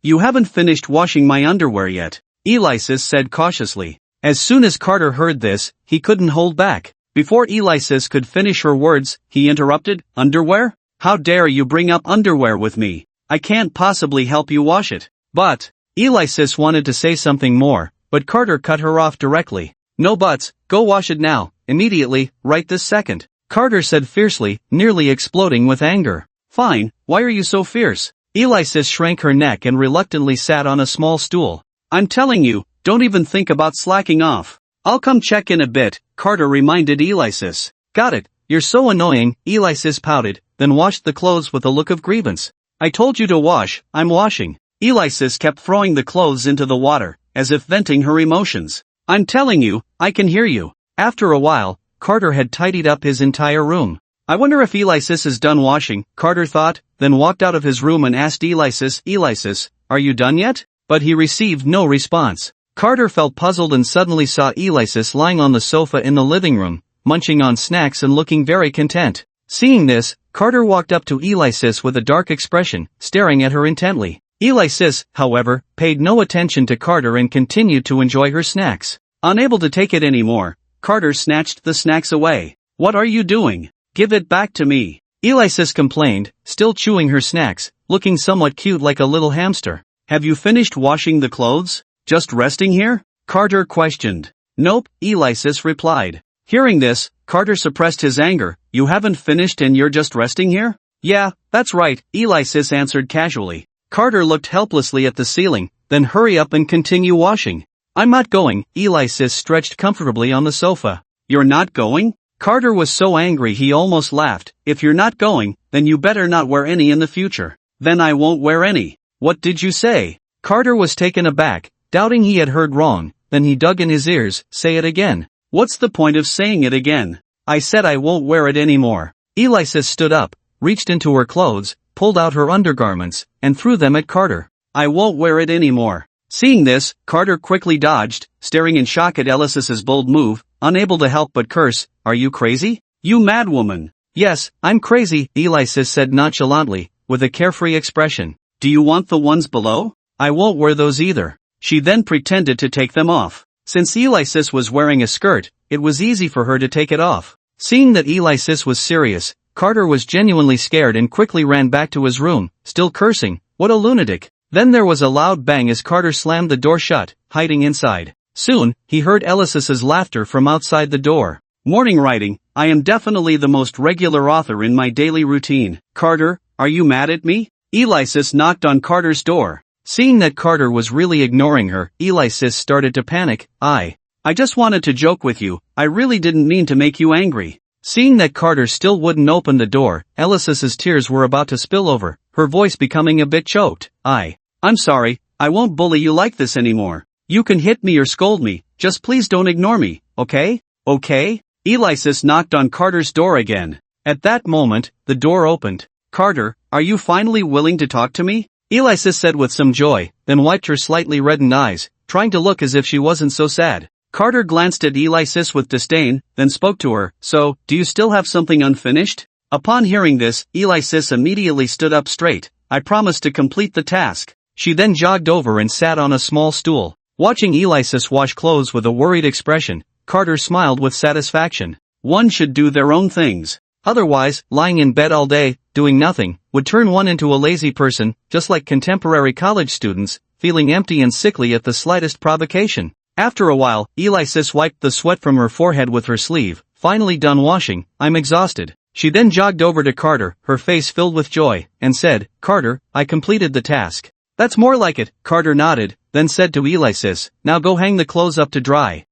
You haven't finished washing my underwear yet, Alexis said cautiously. As soon as Carter heard this, he couldn't hold back. Before Alexis could finish her words, he interrupted. Underwear? How dare you bring up underwear with me? I can't possibly help you wash it. But, Alexis wanted to say something more, but Carter cut her off directly. No buts, go wash it now, immediately, right this second. Carter said fiercely, nearly exploding with anger. Fine, why are you so fierce? Alexis shrank her neck and reluctantly sat on a small stool. I'm telling you, don't even think about slacking off. I'll come check in a bit, Carter reminded Alexis. Got it, you're so annoying, Alexis pouted, then washed the clothes with a look of grievance. I told you to wash, I'm washing. Alexis kept throwing the clothes into the water, as if venting her emotions. I'm telling you, I can hear you. After a while, Carter had tidied up his entire room. I wonder if Alexis is done washing, Carter thought, then walked out of his room and asked Alexis, are you done yet? But he received no response. Carter felt puzzled and suddenly saw Alexis lying on the sofa in the living room, munching on snacks and looking very content. Seeing this, Carter walked up to Alexis with a dark expression, staring at her intently. Alexis, however, paid no attention to Carter and continued to enjoy her snacks. Unable to take it anymore, Carter snatched the snacks away. What are you doing? Give it back to me. Alexis complained, still chewing her snacks, looking somewhat cute like a little hamster. Have you finished washing the clothes? Just resting here? Carter questioned. Nope, Alexis replied. Hearing this, Carter suppressed his anger. You haven't finished and you're just resting here? Yeah, that's right, Alexis answered casually. Carter looked helplessly at the ceiling, then hurry up and continue washing. I'm not going, Alexis stretched comfortably on the sofa. You're not going? Carter was so angry he almost laughed. If you're not going, then you better not wear any in the future. Then I won't wear any. What did you say? Carter was taken aback, doubting he had heard wrong, then he dug in his ears. Say it again. What's the point of saying it again? I said I won't wear it anymore. Alexis stood up, reached into her clothes, pulled out her undergarments, and threw them at Carter. I won't wear it anymore. Seeing this, Carter quickly dodged, staring in shock at Alexis's bold move, unable to help but curse. Are you crazy? You mad woman. Yes, I'm crazy, Alexis said nonchalantly, with a carefree expression. Do you want the ones below? I won't wear those either. She then pretended to take them off. Since Alexis was wearing a skirt, it was easy for her to take it off. Seeing that Alexis was serious, Carter was genuinely scared and quickly ran back to his room, still cursing. What a lunatic. Then there was a loud bang as Carter slammed the door shut, hiding inside. Soon, he heard Alexis's laughter from outside the door. Morning writing. I am definitely the most regular author in my daily routine. Carter, are you mad at me? Alexis knocked on Carter's door. Seeing that Carter was really ignoring her, Alexis started to panic. I just wanted to joke with you, I really didn't mean to make you angry. Seeing that Carter still wouldn't open the door, Alexis's tears were about to spill over, her voice becoming a bit choked. I'm sorry, I won't bully you like this anymore. You can hit me or scold me, just please don't ignore me, okay? Okay? Alexis knocked on Carter's door again. At that moment, the door opened. Carter, are you finally willing to talk to me? Alexis said with some joy, then wiped her slightly reddened eyes, trying to look as if she wasn't so sad. Carter glanced at Alexis with disdain, then spoke to her. So, do you still have something unfinished? Upon hearing this, Alexis immediately stood up straight. I promised to complete the task. She then jogged over and sat on a small stool. Watching Alexis wash clothes with a worried expression, Carter smiled with satisfaction. One should do their own things. Otherwise, lying in bed all day, doing nothing, would turn one into a lazy person, just like contemporary college students, feeling empty and sickly at the slightest provocation. After a while, Alexis wiped the sweat from her forehead with her sleeve. Finally done washing, I'm exhausted. She then jogged over to Carter, her face filled with joy, and said, Carter, I completed the task. That's more like it. Carter nodded, then said to Alexis, now go hang the clothes up to dry.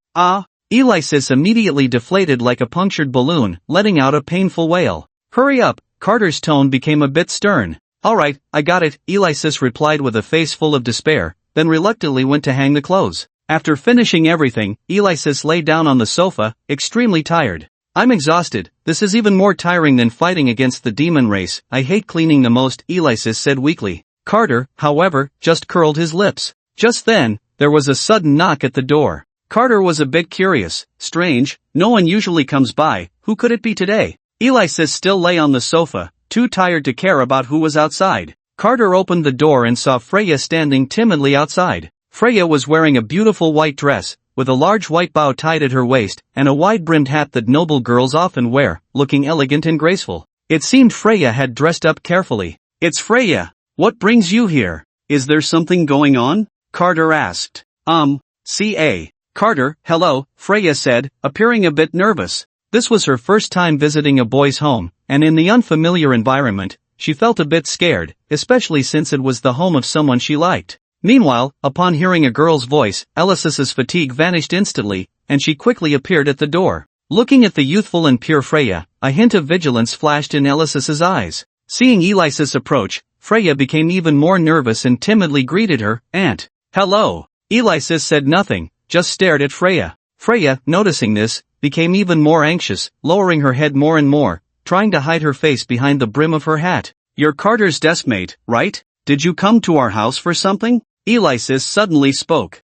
Alexis immediately deflated like a punctured balloon, letting out a painful wail. Hurry up. Carter's tone became a bit stern. Alright, I got it, Alexis replied with a face full of despair, then reluctantly went to hang the clothes. After finishing everything, Alexis lay down on the sofa, extremely tired. I'm exhausted. This is even more tiring than fighting against the demon race. I hate cleaning the most, Alexis said weakly. Carter, however, just curled his lips. Just then, there was a sudden knock at the door. Carter was a bit curious. Strange, no one usually comes by. Who could it be today? Alexis still lay on the sofa, too tired to care about who was outside. Carter opened the door and saw Freya standing timidly outside. Freya was wearing a beautiful white dress, with a large white bow tied at her waist, and a wide-brimmed hat that noble girls often wear, looking elegant and graceful. It seemed Freya had dressed up carefully. It's Freya. What brings you here? Is there something going on? Carter asked. C.A. Carter, hello, Freya said, appearing a bit nervous. This was her first time visiting a boy's home, and in the unfamiliar environment, she felt a bit scared, especially since it was the home of someone she liked. Meanwhile, upon hearing a girl's voice, Alexis's fatigue vanished instantly, and she quickly appeared at the door. Looking at the youthful and pure Freya, a hint of vigilance flashed in Alexis's eyes. Seeing Alexis approach, Freya became even more nervous and timidly greeted her, Aunt. Hello. Alexis said nothing, just stared at Freya. Freya, noticing this, became even more anxious, lowering her head more and more, trying to hide her face behind the brim of her hat. You're Carter's deskmate, right? Did you come to our house for something? Alexis suddenly spoke.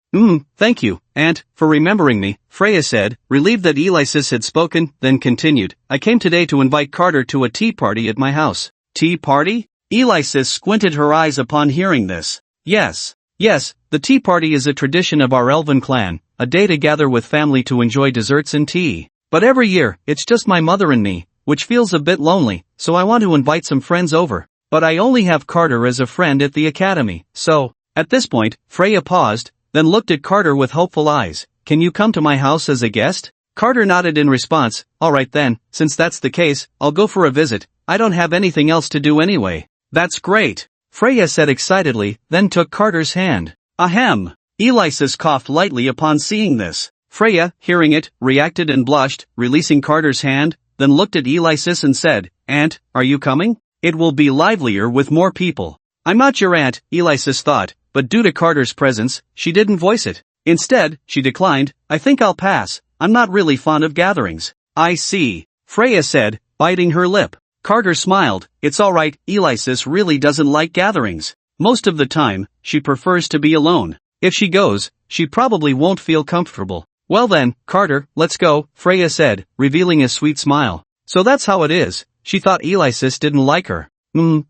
Thank you, Aunt, for remembering me, Freya said, relieved that Alexis had spoken, then continued. I came today to invite Carter to a tea party at my house. Tea party? Alexis squinted her eyes upon hearing this. Yes, the tea party is a tradition of our elven clan, a day to gather with family to enjoy desserts and tea. But every year, it's just my mother and me, which feels a bit lonely, so I want to invite some friends over. But I only have Carter as a friend at the academy, so... At this point, Freya paused, then looked at Carter with hopeful eyes. Can you come to my house as a guest? Carter nodded in response. Alright then, since that's the case, I'll go for a visit. I don't have anything else to do anyway. That's great, Freya said excitedly, then took Carter's hand. Ahem. Alexis coughed lightly upon seeing this. Freya, hearing it, reacted and blushed, releasing Carter's hand, then looked at Alexis and said, Aunt, are you coming? It will be livelier with more people. I'm not your aunt, Alexis thought, but due to Carter's presence, she didn't voice it. Instead, she declined, I think I'll pass, I'm not really fond of gatherings. I see, Freya said, biting her lip. Carter smiled, it's alright, Alexis really doesn't like gatherings. Most of the time, she prefers to be alone. If she goes, she probably won't feel comfortable. Well then, Carter, let's go, Freya said, revealing a sweet smile. So that's how it is. She thought Alexis didn't like her.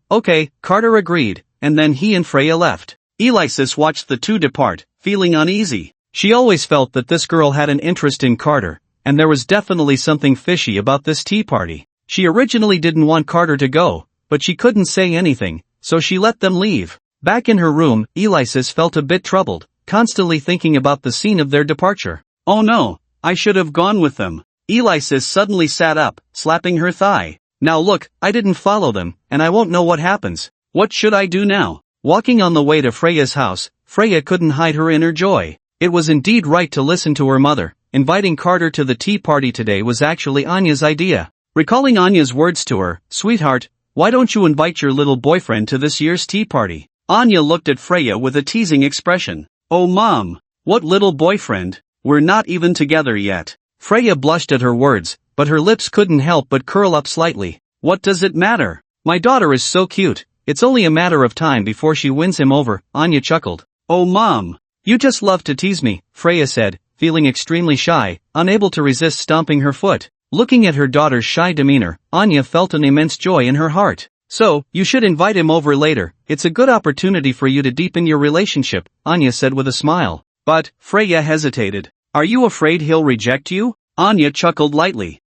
Okay, Carter agreed, and then he and Freya left. Alexis watched the two depart, feeling uneasy. She always felt that this girl had an interest in Carter, and there was definitely something fishy about this tea party. She originally didn't want Carter to go, but she couldn't say anything, so she let them leave. Back in her room, Alexis felt a bit troubled, constantly thinking about the scene of their departure. Oh no, I should have gone with them. Alexis suddenly sat up, slapping her thigh. Now look, I didn't follow them, and I won't know what happens. What should I do now? Walking on the way to Freya's house, Freya couldn't hide her inner joy. It was indeed right to listen to her mother. Inviting Carter to the tea party today was actually Anya's idea. Recalling Anya's words to her, "Sweetheart, why don't you invite your little boyfriend to this year's tea party?" Anya looked at Freya with a teasing expression. "Oh mom, what little boyfriend? We're not even together yet." Freya blushed at her words, but her lips couldn't help but curl up slightly. "What does it matter? My daughter is so cute, it's only a matter of time before she wins him over," Anya chuckled. "Oh mom, you just love to tease me," Freya said, feeling extremely shy, unable to resist stomping her foot. Looking at her daughter's shy demeanor, Anya felt an immense joy in her heart. "So, you should invite him over later, it's a good opportunity for you to deepen your relationship," Anya said with a smile. But, Freya hesitated. "Are you afraid he'll reject you?" Anya chuckled lightly.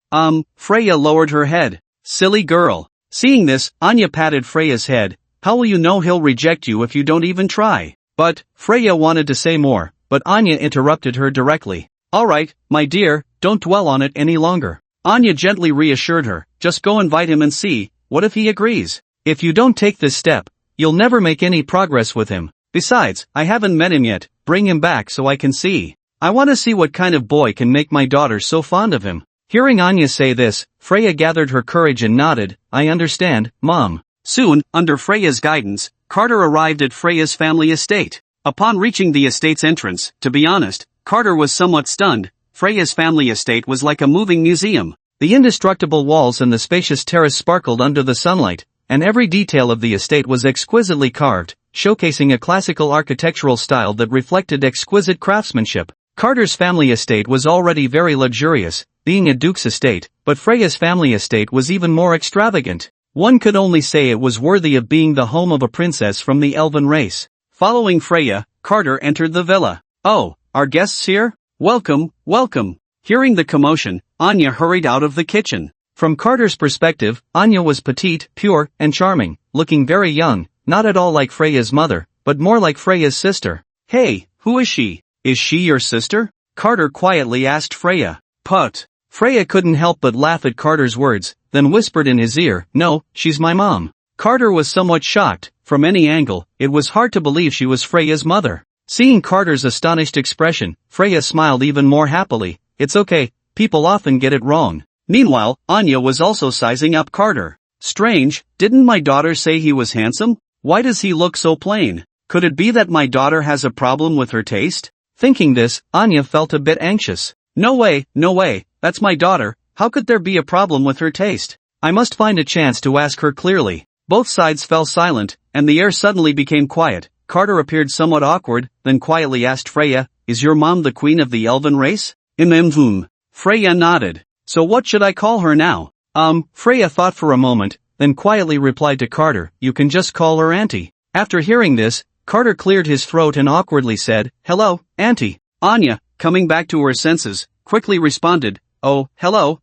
Freya lowered her head. "Silly girl." Seeing this, Anya patted Freya's head. "How will you know he'll reject you if you don't even try?" But, Freya wanted to say more, but Anya interrupted her directly. "Alright, my dear, don't dwell on it any longer." Anya gently reassured her, "Just go invite him and see, what if he agrees? If you don't take this step, you'll never make any progress with him. Besides, I haven't met him yet, bring him back so I can see. I want to see what kind of boy can make my daughter so fond of him." Hearing Anya say this, Freya gathered her courage and nodded, "I understand, Mom." Soon, under Freya's guidance, Carter arrived at Freya's family estate. Upon reaching the estate's entrance, to be honest, Carter was somewhat stunned. Freya's family estate was like a moving museum. The indestructible walls and the spacious terrace sparkled under the sunlight, and every detail of the estate was exquisitely carved, showcasing a classical architectural style that reflected exquisite craftsmanship. Carter's family estate was already very luxurious, being a duke's estate, but Freya's family estate was even more extravagant. One could only say it was worthy of being the home of a princess from the elven race. Following Freya, Carter entered the villa. "Oh, our guests here? Welcome, welcome." Hearing the commotion, Anya hurried out of the kitchen. From Carter's perspective, Anya was petite, pure, and charming, looking very young, not at all like Freya's mother, but more like Freya's sister. "Hey, who is she? Is she your sister?" Carter quietly asked Freya. "Put." Freya couldn't help but laugh at Carter's words, then whispered in his ear, "No, she's my mom." Carter was somewhat shocked. From any angle, it was hard to believe she was Freya's mother. Seeing Carter's astonished expression, Freya smiled even more happily. "It's okay, people often get it wrong." Meanwhile, Anya was also sizing up Carter. "Strange, didn't my daughter say he was handsome? Why does he look so plain? Could it be that my daughter has a problem with her taste?" Thinking this, Anya felt a bit anxious. No way, that's my daughter, how could there be a problem with her taste? I must find a chance to ask her clearly." Both sides fell silent, and the air suddenly became quiet. Carter appeared somewhat awkward, then quietly asked Freya, "Is your mom the queen of the elven race?" Freya nodded. "So what should I call her now?" Freya thought for a moment, then quietly replied to Carter, "You can just call her Auntie." After hearing this, Carter cleared his throat and awkwardly said, "Hello, Auntie." Anya, coming back to her senses, quickly responded, "Oh, hello,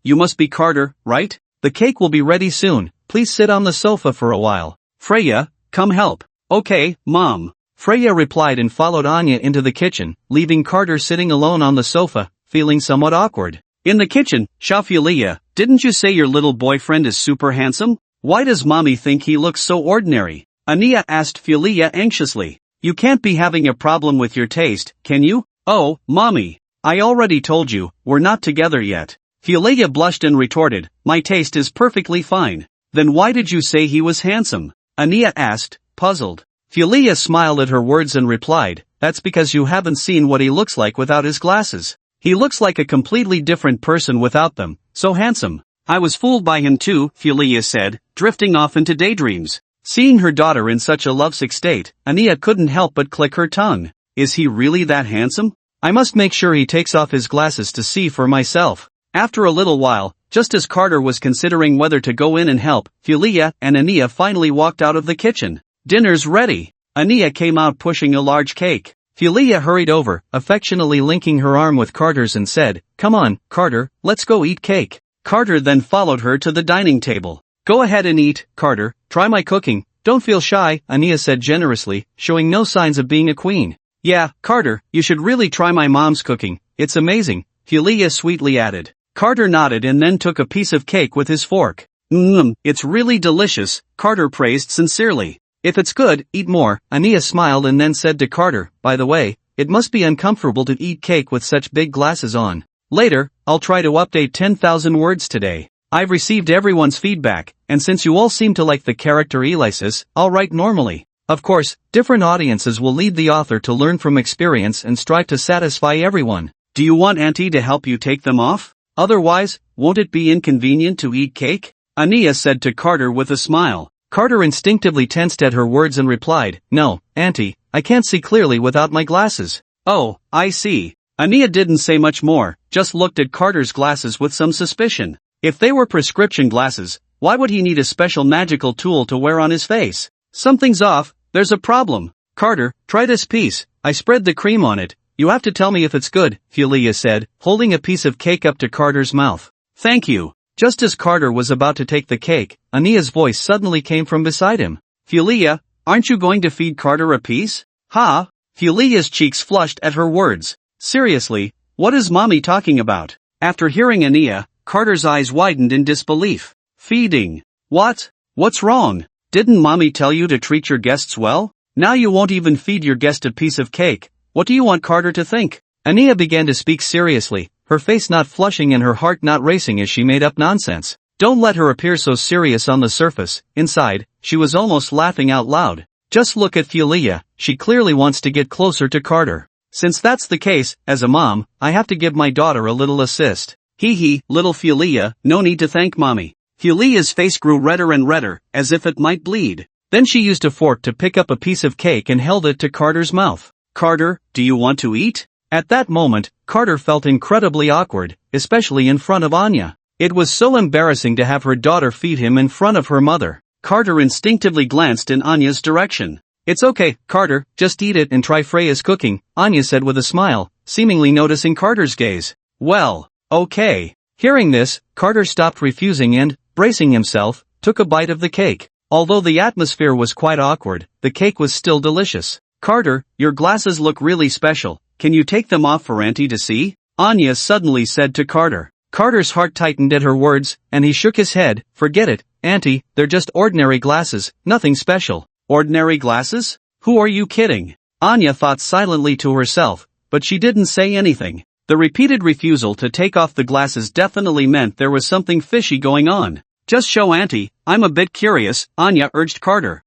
you must be Carter, right? The cake will be ready soon, please sit on the sofa for a while." "Freya, come help." "Okay, Mom." Freya replied and followed Anya into the kitchen, leaving Carter sitting alone on the sofa, feeling somewhat awkward. In the kitchen, Shafilia, "Didn't you say your little boyfriend is super handsome? Why does Mommy think he looks so ordinary?" Ania asked Philia anxiously. "You can't be having a problem with your taste, can you?" "Oh, Mommy, I already told you, we're not together yet." Philia blushed and retorted, "My taste is perfectly fine." "Then why did you say he was handsome?" Ania asked, puzzled. Philia smiled at her words and replied, "That's because you haven't seen what he looks like without his glasses. He looks like a completely different person without them, so handsome." "I was fooled by him too," Philia said, drifting off into daydreams. Seeing her daughter in such a lovesick state, Ania couldn't help but click her tongue. Is he really that handsome? I must make sure he takes off his glasses to see for myself. After a little while, just as Carter was considering whether to go in and help, Philia and Ania finally walked out of the kitchen. "Dinner's ready." Ania came out pushing a large cake. Philia hurried over, affectionately linking her arm with Carter's and said, "Come on, Carter, let's go eat cake." Carter then followed her to the dining table. "Go ahead and eat, Carter, try my cooking, don't feel shy," Ania said generously, showing no signs of being a queen. "Yeah, Carter, you should really try my mom's cooking, it's amazing," Philia sweetly added. Carter nodded and then took a piece of cake with his fork. It's really delicious," Carter praised sincerely. "If it's good, eat more," Ania smiled and then said to Carter, "By the way, it must be uncomfortable to eat cake with such big glasses on. Later, I'll try to update 10,000 words today." I've received everyone's feedback, and since you all seem to like the character Alexis, I'll write normally. Of course, different audiences will lead the author to learn from experience and strive to satisfy everyone. Do you want Auntie to help you take them off? Otherwise, won't it be inconvenient to eat cake? Anya said to Carter with a smile. Carter instinctively tensed at her words and replied, No, Auntie, I can't see clearly without my glasses. Oh, I see. Anya didn't say much more, just looked at Carter's glasses with some suspicion. If they were prescription glasses, why would he need a special magical tool to wear on his face? Something's off, there's a problem. Carter, try this piece, I spread the cream on it. You have to tell me if it's good, Philia said, holding a piece of cake up to Carter's mouth. Thank you. Just as Carter was about to take the cake, Anya's voice suddenly came from beside him. Philia, aren't you going to feed Carter a piece? Ha! Philia's cheeks flushed at her words. Seriously, what is Mommy talking about? After hearing Anya, Carter's eyes widened in disbelief. Feeding. What? What's wrong? Didn't Mommy tell you to treat your guests well? Now you won't even feed your guest a piece of cake. What do you want Carter to think? Anya began to speak seriously, her face not flushing and her heart not racing as she made up nonsense. Don't let her appear so serious on the surface. Inside, she was almost laughing out loud. Just look at Philia, she clearly wants to get closer to Carter. Since that's the case, as a mom, I have to give my daughter a little assist. Hee, little Philia, no need to thank Mommy. Philia's face grew redder and redder, as if it might bleed. Then she used a fork to pick up a piece of cake and held it to Carter's mouth. Carter, do you want to eat? At that moment, Carter felt incredibly awkward, especially in front of Anya. It was so embarrassing to have her daughter feed him in front of her mother. Carter instinctively glanced in Anya's direction. It's okay, Carter, just eat it and try Freya's cooking, Anya said with a smile, seemingly noticing Carter's gaze. Well, okay. Hearing this, Carter stopped refusing and, bracing himself, took a bite of the cake. Although the atmosphere was quite awkward, the cake was still delicious. Carter, your glasses look really special, can you take them off for Auntie to see? Anya suddenly said to Carter. Carter's heart tightened at her words, and he shook his head. Forget it, Auntie, they're just ordinary glasses, nothing special. Ordinary glasses? Who are you kidding? Anya thought silently to herself, but she didn't say anything. The repeated refusal to take off the glasses definitely meant there was something fishy going on. Just show Auntie, I'm a bit curious, Anya urged Carter.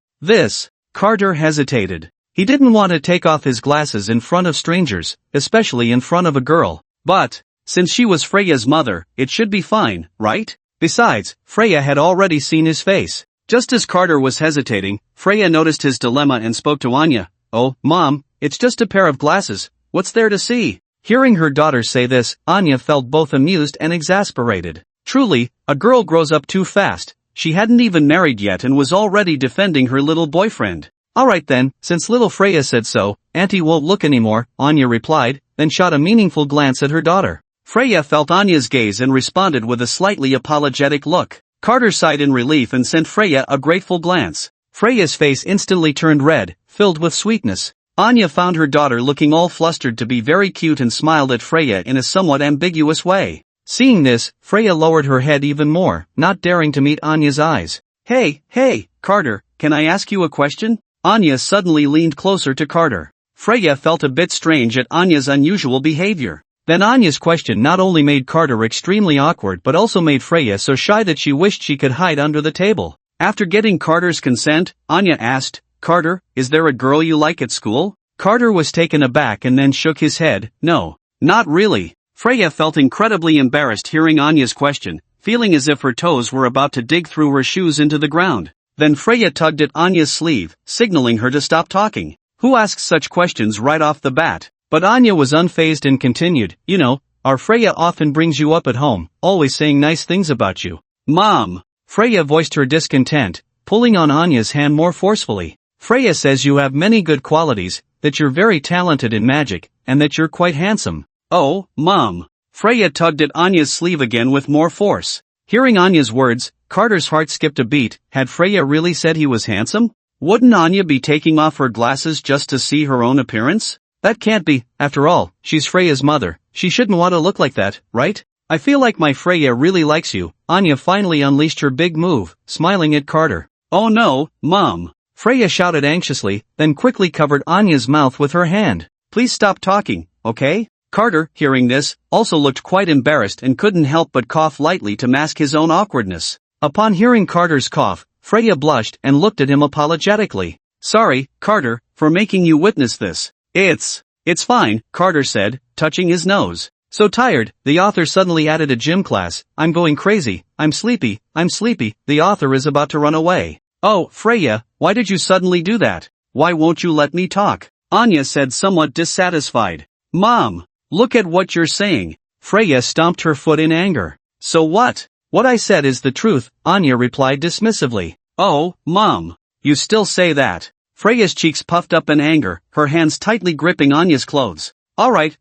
Carter hesitated. He didn't want to take off his glasses in front of strangers, especially in front of a girl. But, since she was Freya's mother, it should be fine, right? Besides, Freya had already seen his face. Just as Carter was hesitating, Freya noticed his dilemma and spoke to Anya. Oh, Mom, it's just a pair of glasses, what's there to see? Hearing her daughter say this, Anya felt both amused and exasperated. Truly, a girl grows up too fast. She hadn't even married yet and was already defending her little boyfriend. Alright then, since little Freya said so, Auntie won't look anymore, Anya replied, then shot a meaningful glance at her daughter. Freya felt Anya's gaze and responded with a slightly apologetic look. Carter sighed in relief and sent Freya a grateful glance. Freya's face instantly turned red, filled with sweetness. Anya found her daughter looking all flustered to be very cute and smiled at Freya in a somewhat ambiguous way. Seeing this, Freya lowered her head even more, not daring to meet Anya's eyes. Hey, Carter, can I ask you a question? Anya suddenly leaned closer to Carter. Freya felt a bit strange at Anya's unusual behavior. Then Anya's question not only made Carter extremely awkward but also made Freya so shy that she wished she could hide under the table. After getting Carter's consent, Anya asked, Carter, is there a girl you like at school? Carter was taken aback and then shook his head. No, not really. Freya felt incredibly embarrassed hearing Anya's question, feeling as if her toes were about to dig through her shoes into the ground. Then Freya tugged at Anya's sleeve, signaling her to stop talking. Who asks such questions right off the bat? But Anya was unfazed and continued, you know, our Freya often brings you up at home, always saying nice things about you. Mom! Freya voiced her discontent, pulling on Anya's hand more forcefully. Freya says you have many good qualities, that you're very talented in magic, and that you're quite handsome. Oh, Mom! Freya tugged at Anya's sleeve again with more force. Hearing Anya's words, Carter's heart skipped a beat. Had Freya really said he was handsome? Wouldn't Anya be taking off her glasses just to see her own appearance? That can't be, after all, she's Freya's mother, she shouldn't want to look like that, right? I feel like my Freya really likes you. Anya finally unleashed her big move, smiling at Carter. Oh no, Mom! Freya shouted anxiously, then quickly covered Anya's mouth with her hand. Please stop talking, okay? Carter, hearing this, also looked quite embarrassed and couldn't help but cough lightly to mask his own awkwardness. Upon hearing Carter's cough, Freya blushed and looked at him apologetically. Sorry, Carter, for making you witness this. It's fine, Carter said, touching his nose. So tired, the author suddenly added a gym class. I'm going crazy, I'm sleepy, the author is about to run away. Oh, Freya, why did you suddenly do that? Why won't you let me talk? Anya said somewhat dissatisfied. Mom, look at what you're saying. Freya stomped her foot in anger. So what? What I said is the truth, Anya replied dismissively. Oh, Mom, you still say that? Freya's cheeks puffed up in anger, her hands tightly gripping Anya's clothes. Alright,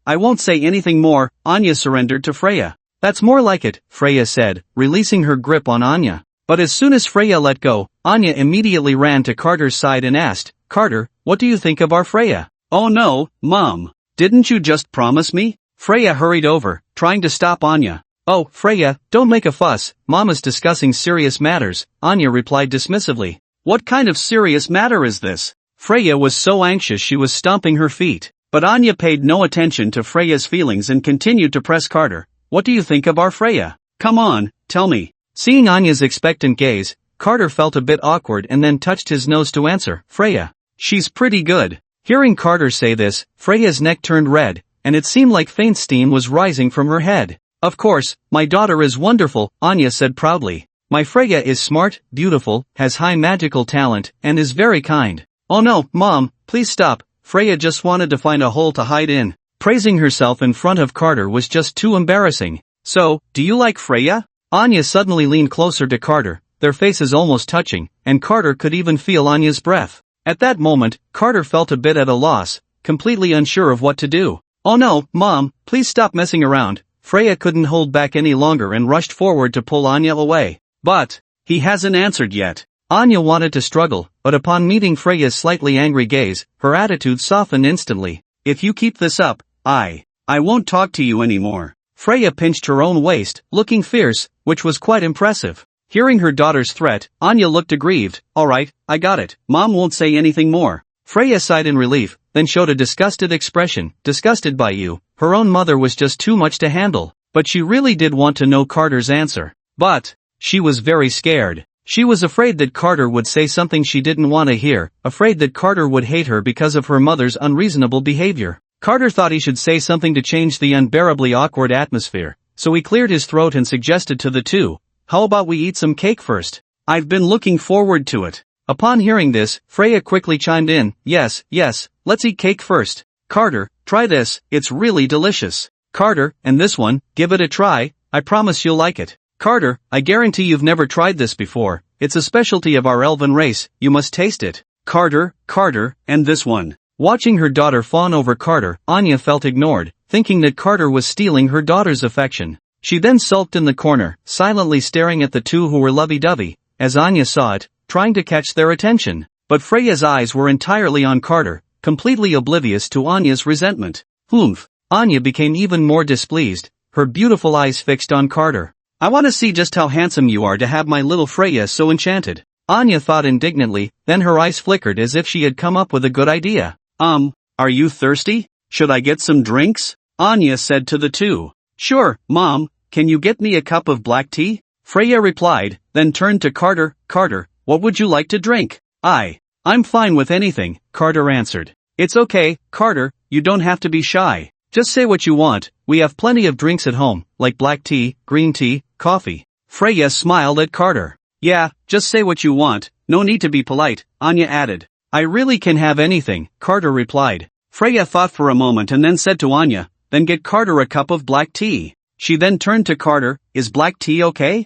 I won't say anything more, Anya surrendered to Freya. That's more like it, Freya said, releasing her grip on Anya. But as soon as Freya let go, Anya immediately ran to Carter's side and asked, Carter, what do you think of our Freya? Oh no, Mom. Didn't you just promise me? Freya hurried over, trying to stop Anya. Oh, Freya, don't make a fuss, Mama's discussing serious matters, Anya replied dismissively. What kind of serious matter is this? Freya was so anxious she was stomping her feet. But Anya paid no attention to Freya's feelings and continued to press Carter. What do you think of our Freya? Come on, tell me. Seeing Anya's expectant gaze, Carter felt a bit awkward and then touched his nose to answer. Freya. She's pretty good. Hearing Carter say this, Freya's neck turned red, and it seemed like faint steam was rising from her head. Of course, my daughter is wonderful, Anya said proudly. My Freya is smart, beautiful, has high magical talent, and is very kind. Oh no, Mom, please stop. Freya just wanted to find a hole to hide in. Praising herself in front of Carter was just too embarrassing. So, do you like Freya? Anya suddenly leaned closer to Carter, their faces almost touching, and Carter could even feel Anya's breath. At that moment, Carter felt a bit at a loss, completely unsure of what to do. Oh no, Mom, please stop messing around. Freya couldn't hold back any longer and rushed forward to pull Anya away. But, he hasn't answered yet. Anya wanted to struggle, but upon meeting Freya's slightly angry gaze, her attitude softened instantly. If you keep this up, I won't talk to you anymore. Freya pinched her own waist, looking fierce, which was quite impressive. Hearing her daughter's threat, Anya looked aggrieved. Alright, I got it. Mom won't say anything more. Freya sighed in relief, then showed a disgusted expression. Disgusted by you. Her own mother was just too much to handle. But she really did want to know Carter's answer. But, she was very scared. She was afraid that Carter would say something she didn't want to hear, afraid that Carter would hate her because of her mother's unreasonable behavior. Carter thought he should say something to change the unbearably awkward atmosphere, so he cleared his throat and suggested to the two, how about we eat some cake first? I've been looking forward to it. Upon hearing this, Freya quickly chimed in, yes, let's eat cake first. Carter, try this, it's really delicious. Carter, and this one, give it a try, I promise you'll like it. Carter, I guarantee you've never tried this before, it's a specialty of our elven race, you must taste it. Carter, and this one. Watching her daughter fawn over Carter, Anya felt ignored, thinking that Carter was stealing her daughter's affection. She then sulked in the corner, silently staring at the two who were lovey-dovey, as Anya saw it, trying to catch their attention. But Freya's eyes were entirely on Carter, completely oblivious to Anya's resentment. Oomph! Anya became even more displeased, her beautiful eyes fixed on Carter. I want to see just how handsome you are to have my little Freya so enchanted. Anya thought indignantly, then her eyes flickered as if she had come up with a good idea. Are you thirsty? Should I get some drinks? Anya said to the two. Sure, Mom, can you get me a cup of black tea? Freya replied, then turned to Carter. Carter, what would you like to drink? I'm fine with anything, Carter answered. It's okay, Carter, you don't have to be shy. Just say what you want, we have plenty of drinks at home, like black tea, green tea, coffee. Freya smiled at Carter. Yeah, just say what you want, no need to be polite, Anya added. I really can have anything, Carter replied. Freya thought for a moment and then said to Anya, then get Carter a cup of black tea. She then turned to Carter, is black tea okay?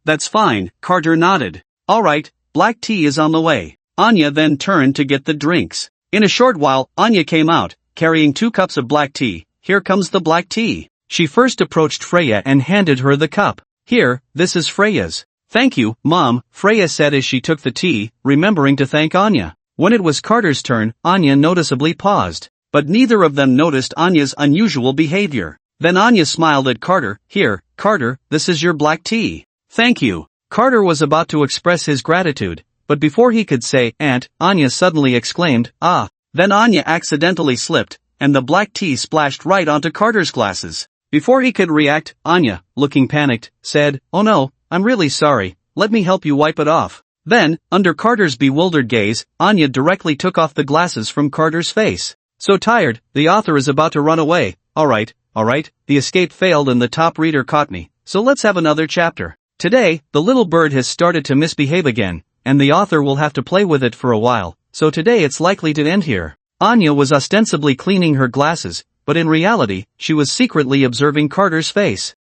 That's fine, Carter nodded. Alright, black tea is on the way. Anya then turned to get the drinks. In a short while, Anya came out, carrying 2 cups of black tea. Here comes the black tea. She first approached Freya and handed her the cup. Here, this is Freya's. Thank you, Mom, Freya said as she took the tea, remembering to thank Anya. When it was Carter's turn, Anya noticeably paused. But neither of them noticed Anya's unusual behavior. Then Anya smiled at Carter. Here, Carter, this is your black tea. Thank you. Carter was about to express his gratitude, but before he could say, Aunt, Anya suddenly exclaimed, ah. Then Anya accidentally slipped, and the black tea splashed right onto Carter's glasses. Before he could react, Anya, looking panicked, said, "Oh no, I'm really sorry, let me help you wipe it off." Then, under Carter's bewildered gaze, Anya directly took off the glasses from Carter's face. So tired, the author is about to run away. Alright, the escape failed and the top reader caught me, so let's have another chapter. Today, the little bird has started to misbehave again, and the author will have to play with it for a while, so today it's likely to end here. Anya was ostensibly cleaning her glasses, but in reality, she was secretly observing Carter's face.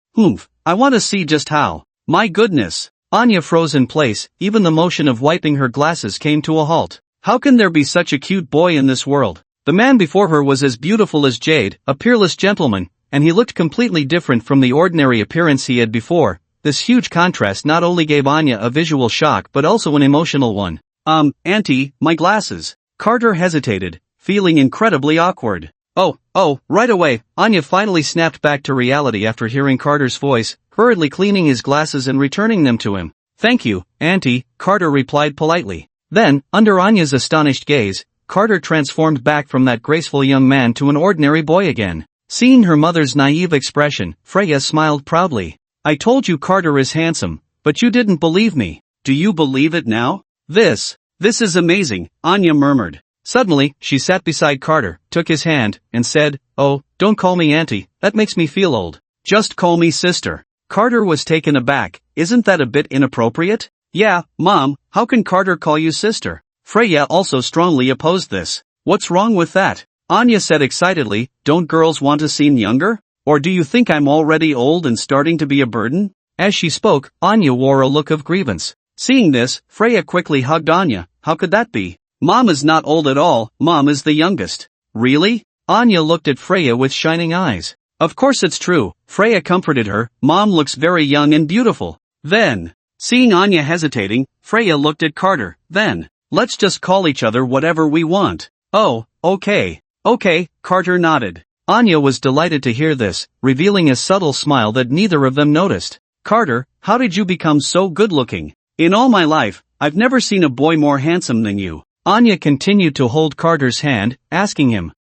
I want to see just how. My goodness. Anya froze in place, even the motion of wiping her glasses came to a halt. How can there be such a cute boy in this world? The man before her was as beautiful as jade, a peerless gentleman, and he looked completely different from the ordinary appearance he had before. This huge contrast not only gave Anya a visual shock but also an emotional one. Auntie, my glasses. Carter hesitated, feeling incredibly awkward. Oh, right away. Anya finally snapped back to reality after hearing Carter's voice, hurriedly cleaning his glasses and returning them to him. "Thank you, Auntie," Carter replied politely. Then, under Anya's astonished gaze, Carter transformed back from that graceful young man to an ordinary boy again. Seeing her mother's naive expression, Freya smiled proudly. "I told you Carter is handsome, but you didn't believe me. Do you believe it now? This is amazing," Anya murmured. Suddenly, she sat beside Carter, took his hand, and said, "Oh, don't call me auntie, that makes me feel old. Just call me sister." Carter was taken aback. "Isn't that a bit inappropriate?" "Yeah, Mom, how can Carter call you sister?" Freya also strongly opposed this. "What's wrong with that?" Anya said excitedly, "Don't girls want to seem younger? Or do you think I'm already old and starting to be a burden?" As she spoke, Anya wore a look of grievance. Seeing this, Freya quickly hugged Anya. "How could that be? Mom is not old at all, Mom is the youngest." "Really?" Anya looked at Freya with shining eyes. "Of course it's true," Freya comforted her, "Mom looks very young and beautiful." Then, seeing Anya hesitating, Freya looked at Carter. "Then, let's just call each other whatever we want." "Oh, okay, Carter nodded. Anya was delighted to hear this, revealing a subtle smile that neither of them noticed. "Carter, how did you become so good-looking? In all my life, I've never seen a boy more handsome than you." Anya continued to hold Carter's hand, asking him.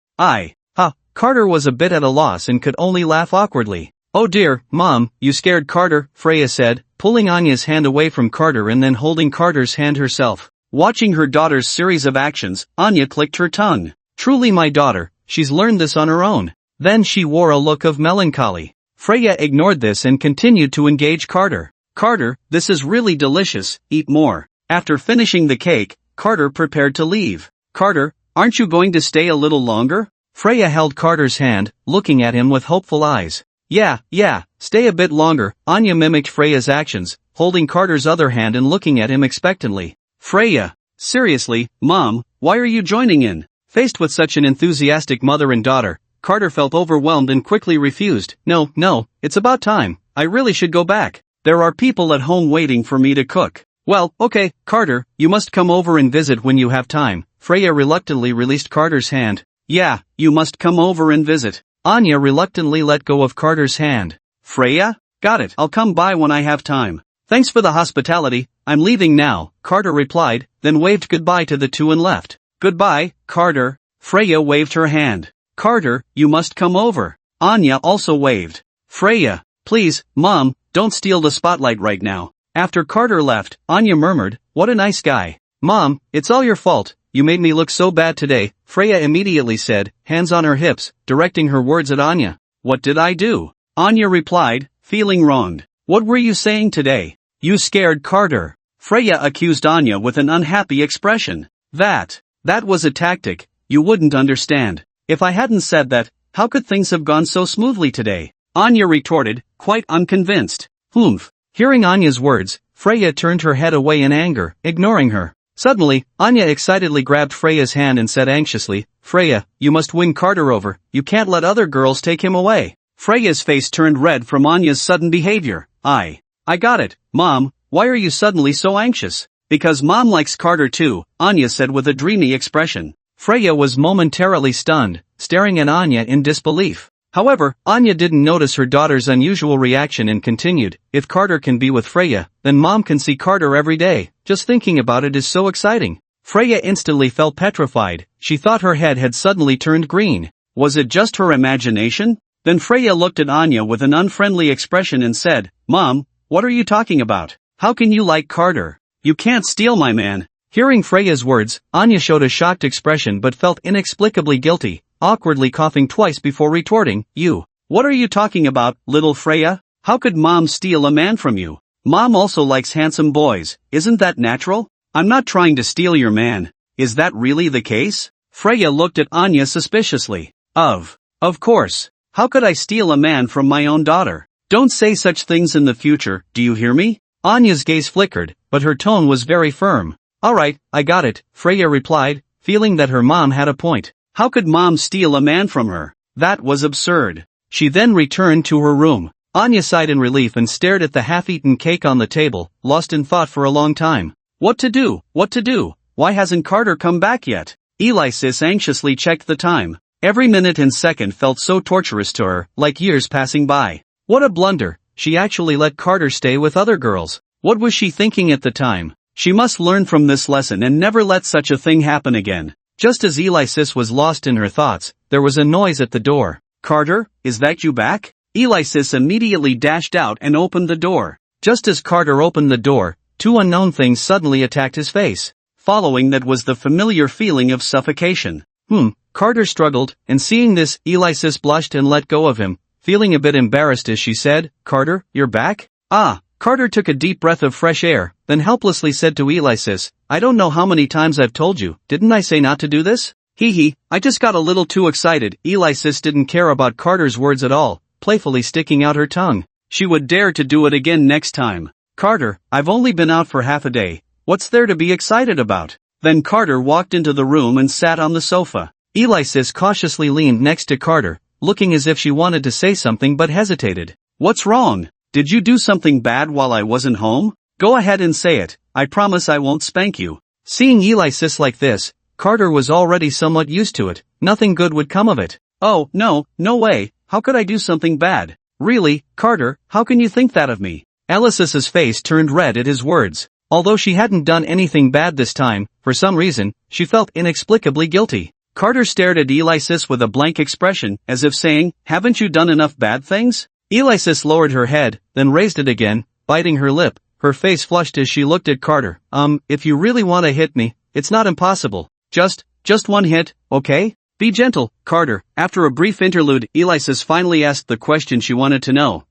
Carter was a bit at a loss and could only laugh awkwardly. "Oh dear, Mom, you scared Carter," Freya said, pulling Anya's hand away from Carter and then holding Carter's hand herself. Watching her daughter's series of actions, Anya clicked her tongue. "Truly my daughter, she's learned this on her own." Then she wore a look of melancholy. Freya ignored this and continued to engage Carter. "Carter, this is really delicious, eat more." After finishing the cake, Carter prepared to leave. "Carter, aren't you going to stay a little longer?" Freya held Carter's hand, looking at him with hopeful eyes. Yeah, stay a bit longer." Anya mimicked Freya's actions, holding Carter's other hand and looking at him expectantly. "Freya, seriously, Mom, why are you joining in?" Faced with such an enthusiastic mother and daughter, Carter felt overwhelmed and quickly refused. No, it's about time. I really should go back. There are people at home waiting for me to cook." "Well, okay, Carter, you must come over and visit when you have time." Freya reluctantly released Carter's hand. "Yeah, you must come over and visit." Anya reluctantly let go of Carter's hand. "Freya? Got it, I'll come by when I have time. Thanks for the hospitality, I'm leaving now," Carter replied, then waved goodbye to the two and left. "Goodbye, Carter." Freya waved her hand. "Carter, you must come over." Anya also waved. "Freya, please, Mom, don't steal the spotlight right now." After Carter left, Anya murmured, "What a nice guy." "Mom, it's all your fault, you made me look so bad today," Freya immediately said, hands on her hips, directing her words at Anya. "What did I do?" Anya replied, feeling wronged. "What were you saying today? You scared Carter." Freya accused Anya with an unhappy expression. That was a tactic, you wouldn't understand. If I hadn't said that, how could things have gone so smoothly today? Anya retorted, quite unconvinced. Hearing Anya's words, Freya turned her head away in anger, ignoring her. Suddenly, Anya excitedly grabbed Freya's hand and said anxiously, "Freya, you must win Carter over, you can't let other girls take him away." Freya's face turned red from Anya's sudden behavior. I got it, Mom, why are you suddenly so anxious?" "Because Mom likes Carter too," Anya said with a dreamy expression. Freya was momentarily stunned, staring at Anya in disbelief. However, Anya didn't notice her daughter's unusual reaction and continued, "If Carter can be with Freya, then Mom can see Carter every day. Just thinking about it is so exciting." Freya instantly felt petrified. She thought her head had suddenly turned green. Was it just her imagination? Then Freya looked at Anya with an unfriendly expression and said, "Mom, what are you talking about? How can you like Carter? You can't steal my man." Hearing Freya's words, Anya showed a shocked expression but felt inexplicably guilty, awkwardly coughing twice before retorting, "You. What are you talking about, little Freya? How could Mom steal a man from you? Mom also likes handsome boys, isn't that natural? I'm not trying to steal your man. Is that really the case?" Freya looked at Anya suspiciously. Of course. How could I steal a man from my own daughter? Don't say such things in the future, do you hear me? Anya's gaze flickered, but her tone was very firm. "Alright, I got it," Freya replied, feeling that her mom had a point. How could Mom steal a man from her? That was absurd. She then returned to her room. Anya sighed in relief and stared at the half-eaten cake on the table, lost in thought for a long time. What to do? Why hasn't Carter come back yet? Alexis anxiously checked the time. Every minute and second felt so torturous to her, like years passing by. What a blunder, she actually let Carter stay with other girls. What was she thinking at the time? She must learn from this lesson and never let such a thing happen again. Just as Alexis was lost in her thoughts, there was a noise at the door. "Carter, is that you back?" Alexis immediately dashed out and opened the door. Just as Carter opened the door, two unknown things suddenly attacked his face. Following that was the familiar feeling of suffocation. Carter struggled, and seeing this, Alexis blushed and let go of him, feeling a bit embarrassed as she said, "Carter, you're back?" Carter took a deep breath of fresh air, then helplessly said to Alexis, "I don't know how many times I've told you, didn't I say not to do this? I just got a little too excited." Alexis didn't care about Carter's words at all, playfully sticking out her tongue. She would dare to do it again next time. "Carter, I've only been out for half a day. What's there to be excited about?" Then Carter walked into the room and sat on the sofa. Alexis cautiously leaned next to Carter, looking as if she wanted to say something but hesitated. "What's wrong? Did you do something bad while I wasn't home? Go ahead and say it, I promise I won't spank you." Seeing Alexis like this, Carter was already somewhat used to it. Nothing good would come of it. "Oh, no way, how could I do something bad? Really, Carter, how can you think that of me?" Alexis's face turned red at his words. Although she hadn't done anything bad this time, for some reason, she felt inexplicably guilty. Carter stared at Alexis with a blank expression, as if saying, "Haven't you done enough bad things?" Alexis lowered her head, then raised it again, biting her lip. Her face flushed as she looked at Carter. If you really want to hit me, it's not impossible. Just one hit, okay? Be gentle, Carter." After a brief interlude, Alexis finally asked the question she wanted to know.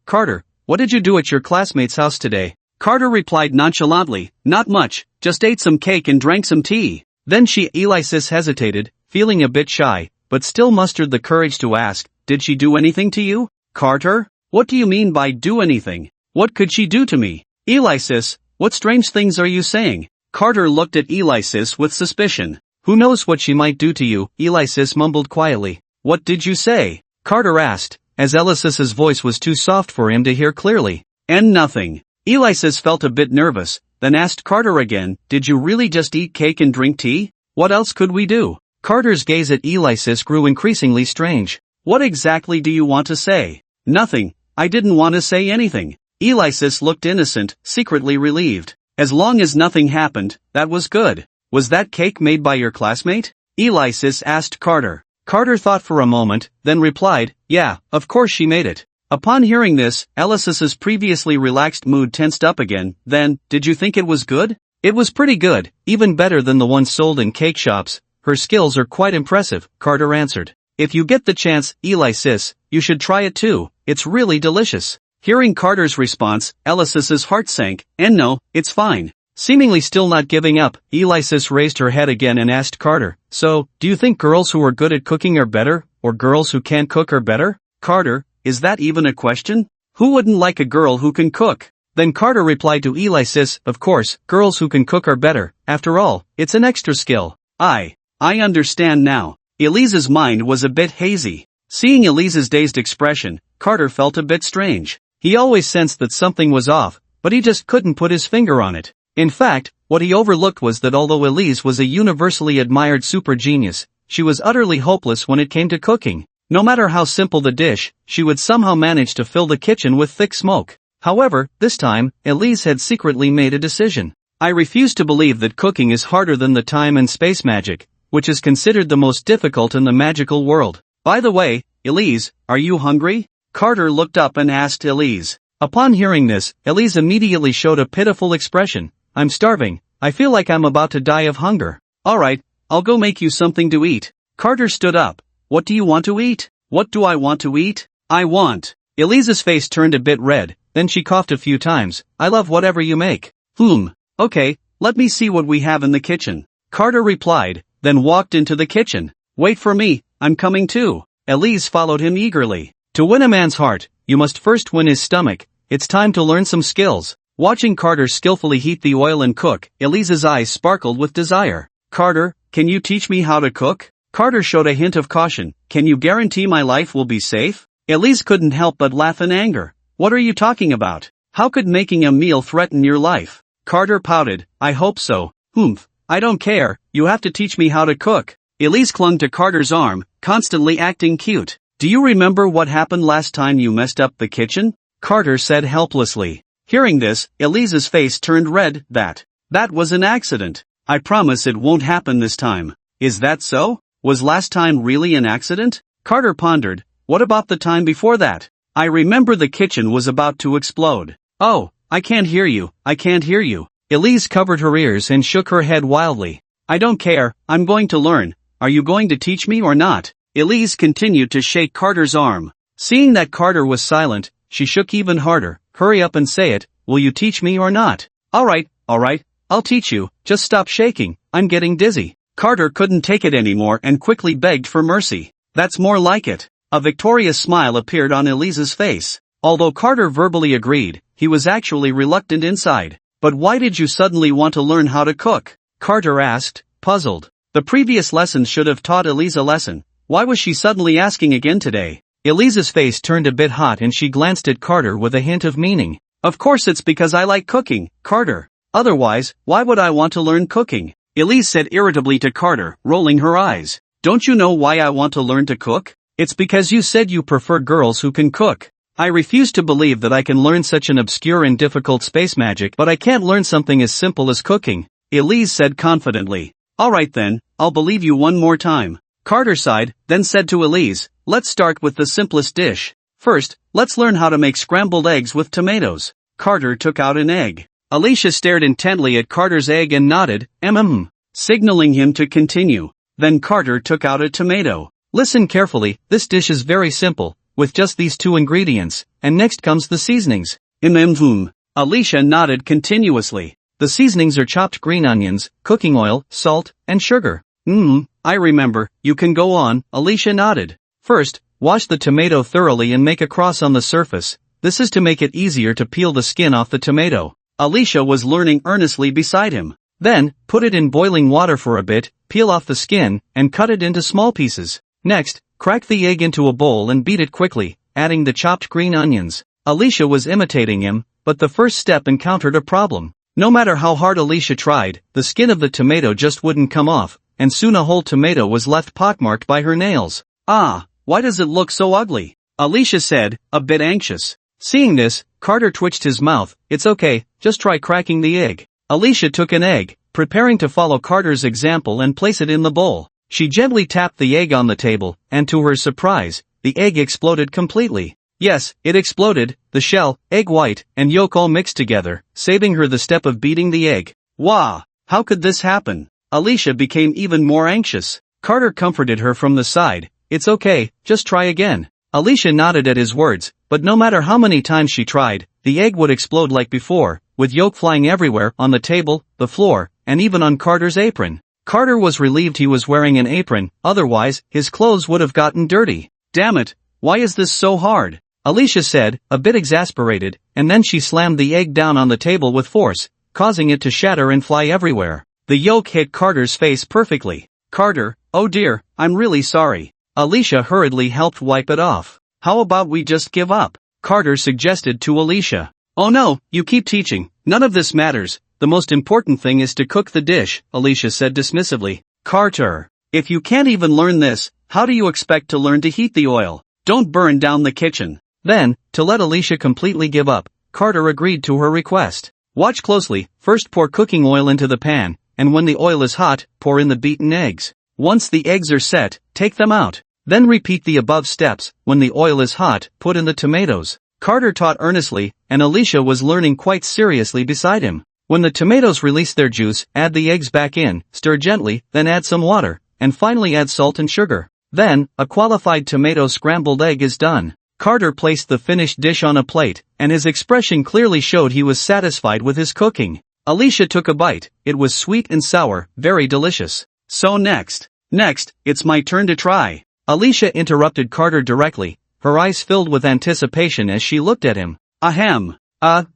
Carter, what did you do at your classmate's house today?" Carter replied nonchalantly, "Not much, just ate some cake and drank some tea." Then Alexis hesitated, feeling a bit shy, but still mustered the courage to ask, "Did she do anything to you?" "Carter? What do you mean by do anything? What could she do to me?" "Alexis, what strange things are you saying?" Carter looked at Alexis with suspicion. "Who knows what she might do to you?" Alexis mumbled quietly. "What did you say?" Carter asked, as Alexis's voice was too soft for him to hear clearly. "And nothing." Alexis felt a bit nervous, then asked Carter again, "Did you really just eat cake and drink tea? What else could we do?" Carter's gaze at Alexis grew increasingly strange. "What exactly do you want to say?" "Nothing, I didn't want to say anything." Alexis looked innocent, secretly relieved. As long as nothing happened, that was good. "Was that cake made by your classmate?" Alexis asked Carter. Carter thought for a moment, then replied, "Yeah, of course she made it." Upon hearing this, Alexis's previously relaxed mood tensed up again. "Then, did you think it was good?" "It was pretty good, even better than the ones sold in cake shops. Her skills are quite impressive," Carter answered. "If you get the chance, Alexis, you should try it too, it's really delicious." Hearing Carter's response, Alexis's heart sank. "And no, it's fine." Seemingly still not giving up, Alexis raised her head again and asked Carter, "So, do you think girls who are good at cooking are better, or girls who can't cook are better?" "Carter, is that even a question? Who wouldn't like a girl who can cook?" Then Carter replied to Alexis, "Of course, girls who can cook are better. After all, it's an extra skill." I understand now." Elise's mind was a bit hazy. Seeing Elise's dazed expression, Carter felt a bit strange. He always sensed that something was off, but he just couldn't put his finger on it. In fact, what he overlooked was that although Elise was a universally admired super genius, she was utterly hopeless when it came to cooking. No matter how simple the dish, she would somehow manage to fill the kitchen with thick smoke. However, this time, Elise had secretly made a decision. "I refuse to believe that cooking is harder than the time and space magic, which is considered the most difficult in the magical world." By the way, Elise, are you hungry? Carter looked up and asked Elise. Upon hearing this, Elise immediately showed a pitiful expression. I'm starving. I feel like I'm about to die of hunger. Alright, I'll go make you something to eat. Carter stood up. What do you want to eat? What do I want to eat? I want. Elise's face turned a bit red, then she coughed a few times. I love whatever you make. Okay, let me see what we have in the kitchen. Carter replied, then walked into the kitchen. Wait for me, I'm coming too. Elise followed him eagerly. To win a man's heart, you must first win his stomach. It's time to learn some skills. Watching Carter skillfully heat the oil and cook, Elise's eyes sparkled with desire. Carter, can you teach me how to cook? Carter showed a hint of caution. Can you guarantee my life will be safe? Elise couldn't help but laugh in anger. What are you talking about? How could making a meal threaten your life? Carter pouted. I hope so. I don't care, you have to teach me how to cook. Elise clung to Carter's arm, constantly acting cute. Do you remember what happened last time you messed up the kitchen? Carter said helplessly. Hearing this, Elise's face turned red. That was an accident. I promise it won't happen this time. Is that so? Was last time really an accident? Carter pondered. What about the time before that? I remember the kitchen was about to explode. Oh, I can't hear you. Elise covered her ears and shook her head wildly. I don't care, I'm going to learn. Are you going to teach me or not? Elise continued to shake Carter's arm. Seeing that Carter was silent, she shook even harder. Hurry up and say it, will you teach me or not? Alright, I'll teach you, just stop shaking, I'm getting dizzy. Carter couldn't take it anymore and quickly begged for mercy. That's more like it. A victorious smile appeared on Elise's face. Although Carter verbally agreed, he was actually reluctant inside. But why did you suddenly want to learn how to cook? Carter asked, puzzled. The previous lesson should have taught Elise a lesson. Why was she suddenly asking again today? Elise's face turned a bit hot and she glanced at Carter with a hint of meaning. Of course it's because I like cooking, Carter. Otherwise, why would I want to learn cooking? Elise said irritably to Carter, rolling her eyes. Don't you know why I want to learn to cook? It's because you said you prefer girls who can cook. I refuse to believe that I can learn such an obscure and difficult space magic, but I can't learn something as simple as cooking, Elise said confidently. Alright then, I'll believe you one more time. Carter sighed, then said to Elise, let's start with the simplest dish. First, let's learn how to make scrambled eggs with tomatoes. Carter took out an egg. Alicia stared intently at Carter's egg and nodded, signaling him to continue. Then Carter took out a tomato. Listen carefully, this dish is very simple, with just these two ingredients, and next comes the seasonings. Alicia nodded continuously. The seasonings are chopped green onions, cooking oil, salt, and sugar. I remember, you can go on, Alicia nodded. First, wash the tomato thoroughly and make a cross on the surface. This is to make it easier to peel the skin off the tomato. Alicia was learning earnestly beside him. Then, put it in boiling water for a bit, peel off the skin, and cut it into small pieces. Next, crack the egg into a bowl and beat it quickly, adding the chopped green onions. Alicia was imitating him, but the first step encountered a problem. No matter how hard Alicia tried, the skin of the tomato just wouldn't come off, and soon a whole tomato was left pockmarked by her nails. Why does it look so ugly? Alicia said, a bit anxious. Seeing this, Carter twitched his mouth. It's okay, just try cracking the egg. Alicia took an egg, preparing to follow Carter's example and place it in the bowl. She gently tapped the egg on the table, and to her surprise, the egg exploded completely. Yes, it exploded, the shell, egg white, and yolk all mixed together, saving her the step of beating the egg. Wow! How could this happen? Alicia became even more anxious. Carter comforted her from the side. It's okay, just try again. Alicia nodded at his words, but no matter how many times she tried, the egg would explode like before, with yolk flying everywhere, on the table, the floor, and even on Carter's apron. Carter was relieved he was wearing an apron, otherwise, his clothes would have gotten dirty. Damn it, why is this so hard? Alicia said, a bit exasperated, and then she slammed the egg down on the table with force, causing it to shatter and fly everywhere. The yolk hit Carter's face perfectly. Carter, oh dear, I'm really sorry. Alicia hurriedly helped wipe it off. How about we just give up? Carter suggested to Alicia. Oh no, you keep teaching, none of this matters. The most important thing is to cook the dish, Alicia said dismissively. Carter, if you can't even learn this, how do you expect to learn to heat the oil? Don't burn down the kitchen. Then, to let Alicia completely give up, Carter agreed to her request. Watch closely, first pour cooking oil into the pan, and when the oil is hot, pour in the beaten eggs. Once the eggs are set, take them out. Then repeat the above steps. When the oil is hot, put in the tomatoes. Carter taught earnestly, and Alicia was learning quite seriously beside him. When the tomatoes release their juice, add the eggs back in, stir gently, then add some water, and finally add salt and sugar. Then, a qualified tomato scrambled egg is done. Carter placed the finished dish on a plate, and his expression clearly showed he was satisfied with his cooking. Alicia took a bite. It was sweet and sour, very delicious. So next, it's my turn to try. Alicia interrupted Carter directly, her eyes filled with anticipation as she looked at him. Ahem.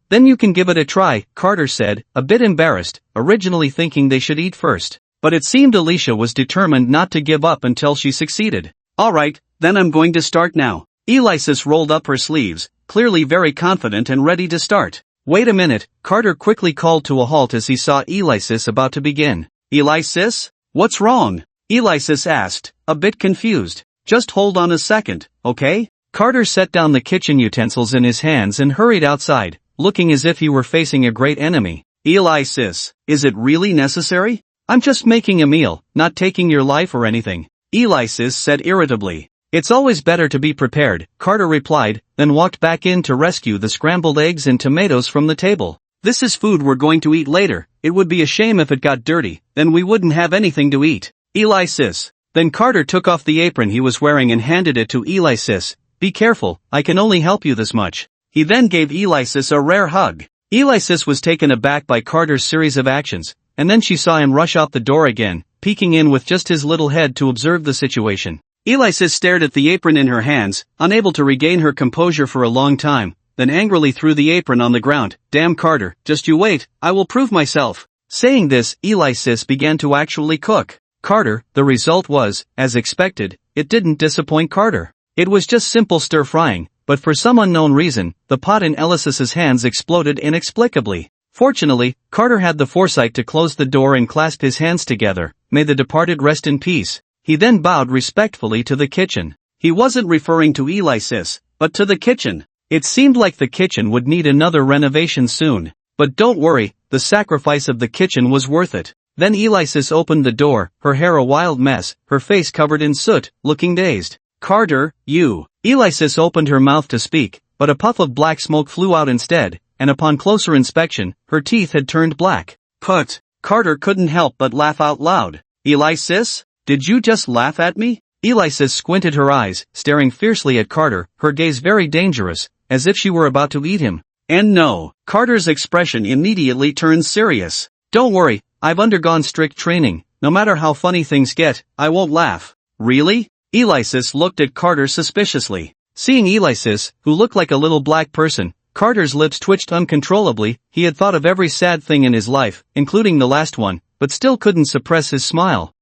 Then you can give it a try, Carter said, a bit embarrassed, originally thinking they should eat first. But it seemed Alicia was determined not to give up until she succeeded. Alright, then I'm going to start now. Alexis rolled up her sleeves, clearly very confident and ready to start. Wait a minute, Carter quickly called to a halt as he saw Alexis about to begin. Alexis? What's wrong? Alexis asked, a bit confused. Just hold on a second, okay? Carter set down the kitchen utensils in his hands and hurried outside, looking as if he were facing a great enemy. Alexis, is it really necessary? I'm just making a meal, not taking your life or anything. Alexis said irritably. It's always better to be prepared, Carter replied, then walked back in to rescue the scrambled eggs and tomatoes from the table. This is food we're going to eat later. It would be a shame if it got dirty, then we wouldn't have anything to eat. Alexis. Then Carter took off the apron he was wearing and handed it to Alexis. Be careful, I can only help you this much. He then gave Alexis a rare hug. Alexis was taken aback by Carter's series of actions, and then she saw him rush out the door again, peeking in with just his little head to observe the situation. Alexis stared at the apron in her hands, unable to regain her composure for a long time, then angrily threw the apron on the ground. Damn Carter, just you wait, I will prove myself. Saying this, Alexis began to actually cook. Carter, the result was, as expected, it didn't disappoint Carter. It was just simple stir-frying, but for some unknown reason, the pot in Alexis's hands exploded inexplicably. Fortunately, Carter had the foresight to close the door and clasp his hands together. May the departed rest in peace. He then bowed respectfully to the kitchen. He wasn't referring to Alexis, but to the kitchen. It seemed like the kitchen would need another renovation soon. But don't worry, the sacrifice of the kitchen was worth it. Then Alexis opened the door, her hair a wild mess, her face covered in soot, looking dazed. Carter, you. Alexis opened her mouth to speak, but a puff of black smoke flew out instead, and upon closer inspection, her teeth had turned black. Put. Carter couldn't help but laugh out loud. Alexis? Did you just laugh at me? Alexis squinted her eyes, staring fiercely at Carter, her gaze very dangerous, as if she were about to eat him. And no, Carter's expression immediately turned serious. Don't worry, I've undergone strict training. No matter how funny things get, I won't laugh. Really? Alexis looked at Carter suspiciously. Seeing Alexis, who looked like a little black person, Carter's lips twitched uncontrollably. He had thought of every sad thing in his life, including the last one, but still couldn't suppress his smile.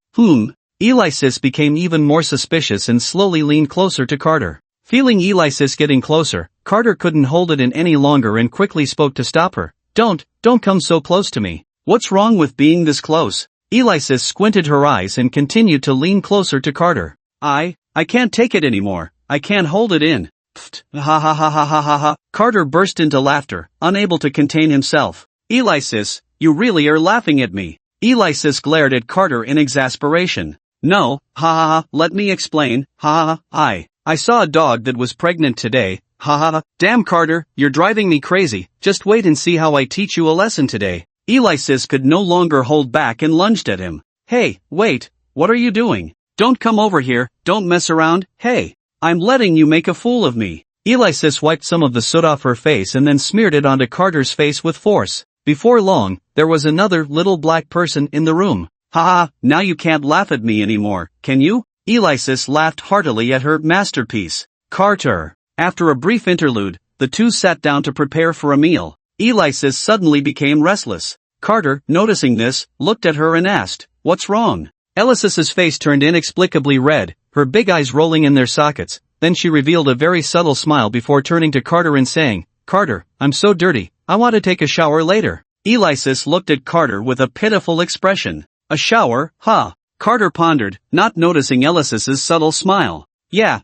Alexis became even more suspicious and slowly leaned closer to Carter. Feeling Alexis getting closer, Carter couldn't hold it in any longer and quickly spoke to stop her. Don't come so close to me. What's wrong with being this close? Alexis squinted her eyes and continued to lean closer to Carter. I can't take it anymore. I can't hold it in. Pfft, ha ha ha ha ha ha ha. Carter burst into laughter, unable to contain himself. Alexis, you really are laughing at me. Alexis glared at Carter in exasperation. No, ha ha ha, let me explain, ha ha, I saw a dog that was pregnant today, ha ha ha. Damn Carter, you're driving me crazy, just wait and see how I teach you a lesson today. Alexis could no longer hold back and lunged at him. Hey, wait, what are you doing? Don't come over here, don't mess around, hey. I'm letting you make a fool of me. Alexis wiped some of the soot off her face and then smeared it onto Carter's face with force. Before long, there was another little black person in the room. Ha ha, now you can't laugh at me anymore, can you? Alexis laughed heartily at her masterpiece. Carter. After a brief interlude, the two sat down to prepare for a meal. Alexis suddenly became restless. Carter, noticing this, looked at her and asked, "What's wrong?" Alexis's face turned inexplicably red, her big eyes rolling in their sockets. Then she revealed a very subtle smile before turning to Carter and saying, "Carter, I'm so dirty, I want to take a shower later." Alexis looked at Carter with a pitiful expression. A shower, huh? Carter pondered, not noticing Alexis's subtle smile. Yeah,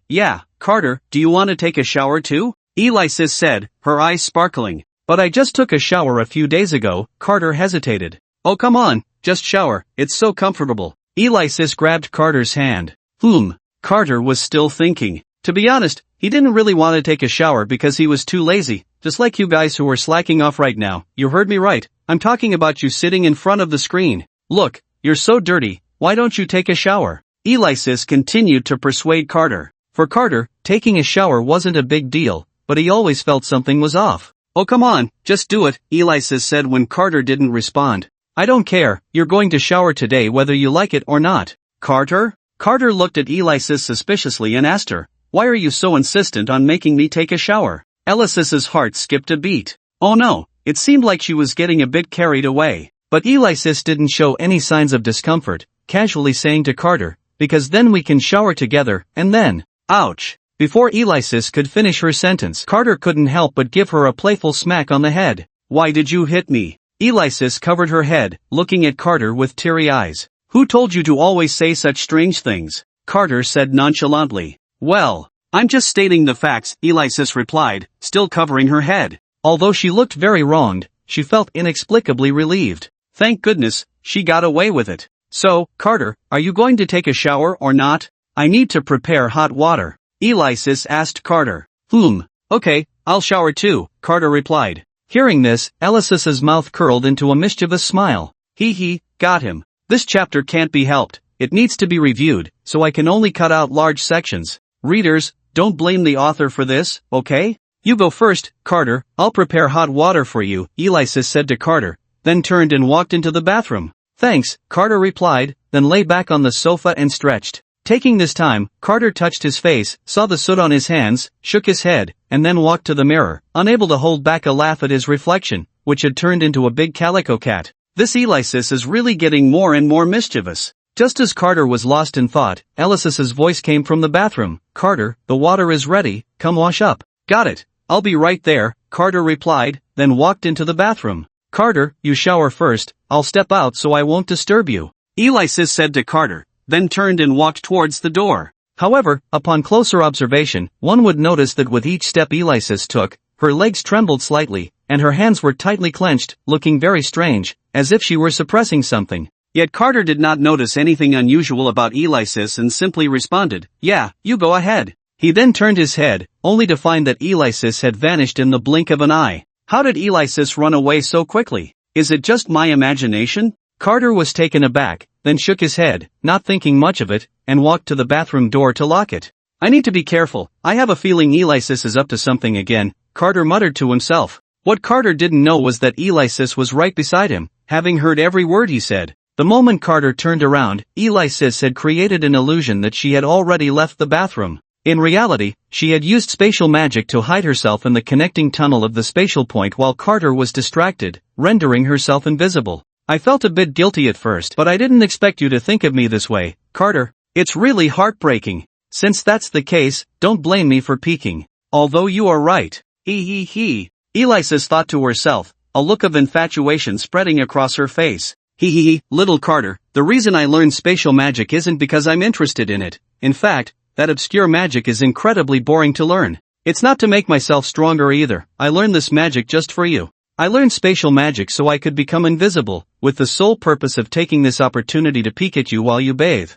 Carter, do you want to take a shower too? Alexis said, her eyes sparkling. But I just took a shower a few days ago. Carter hesitated. Oh come on, just shower, it's so comfortable. Alexis grabbed Carter's hand. Carter was still thinking. To be honest, he didn't really want to take a shower because he was too lazy, just like you guys who are slacking off right now. You heard me right, I'm talking about you sitting in front of the screen. Look, you're so dirty, why don't you take a shower? Alexis continued to persuade Carter. For Carter, taking a shower wasn't a big deal, but he always felt something was off. Oh come on, just do it, Alexis said when Carter didn't respond. I don't care, you're going to shower today whether you like it or not. Carter? Carter looked at Alexis suspiciously and asked her, why are you so insistent on making me take a shower? Alexis's heart skipped a beat. Oh no, it seemed like she was getting a bit carried away. But Alexis didn't show any signs of discomfort, casually saying to Carter, because then we can shower together, and then, ouch. Before Alexis could finish her sentence, Carter couldn't help but give her a playful smack on the head. Why did you hit me? Alexis covered her head, looking at Carter with teary eyes. Who told you to always say such strange things? Carter said nonchalantly. Well, I'm just stating the facts, Alexis replied, still covering her head. Although she looked very wronged, she felt inexplicably relieved. Thank goodness, she got away with it. So, Carter, are you going to take a shower or not? I need to prepare hot water. Alexis asked Carter. Okay, I'll shower too, Carter replied. Hearing this, Alexis's mouth curled into a mischievous smile. Got him. This chapter can't be helped, it needs to be reviewed, so I can only cut out large sections. Readers, don't blame the author for this, okay? You go first, Carter, I'll prepare hot water for you, Alexis said to Carter, then turned and walked into the bathroom. Thanks, Carter replied, then lay back on the sofa and stretched. Taking this time, Carter touched his face, saw the soot on his hands, shook his head, and then walked to the mirror, unable to hold back a laugh at his reflection, which had turned into a big calico cat. This Alexis is really getting more and more mischievous. Just as Carter was lost in thought, Alexis's voice came from the bathroom. Carter, the water is ready, come wash up. Got it, I'll be right there, Carter replied, then walked into the bathroom. Carter, you shower first, I'll step out so I won't disturb you, Alexis said to Carter, then turned and walked towards the door. However, upon closer observation, one would notice that with each step Alexis took, her legs trembled slightly, and her hands were tightly clenched, looking very strange, as if she were suppressing something. Yet Carter did not notice anything unusual about Alexis and simply responded, yeah, you go ahead. He then turned his head, only to find that Alexis had vanished in the blink of an eye. How did Alexis run away so quickly? Is it just my imagination? Carter was taken aback, then shook his head, not thinking much of it, and walked to the bathroom door to lock it. I need to be careful, I have a feeling Alexis is up to something again, Carter muttered to himself. What Carter didn't know was that Alexis was right beside him, having heard every word he said. The moment Carter turned around, Alexis had created an illusion that she had already left the bathroom. In reality, she had used spatial magic to hide herself in the connecting tunnel of the spatial point while Carter was distracted, rendering herself invisible. I felt a bit guilty at first, but I didn't expect you to think of me this way, Carter. It's really heartbreaking. Since that's the case, don't blame me for peeking. Although you are right. Alexis thought to herself, a look of infatuation spreading across her face. Little Carter, the reason I learned spatial magic isn't because I'm interested in it. In fact, that obscure magic is incredibly boring to learn. It's not to make myself stronger either. I learned this magic just for you. I learned spatial magic so I could become invisible, with the sole purpose of taking this opportunity to peek at you while you bathe.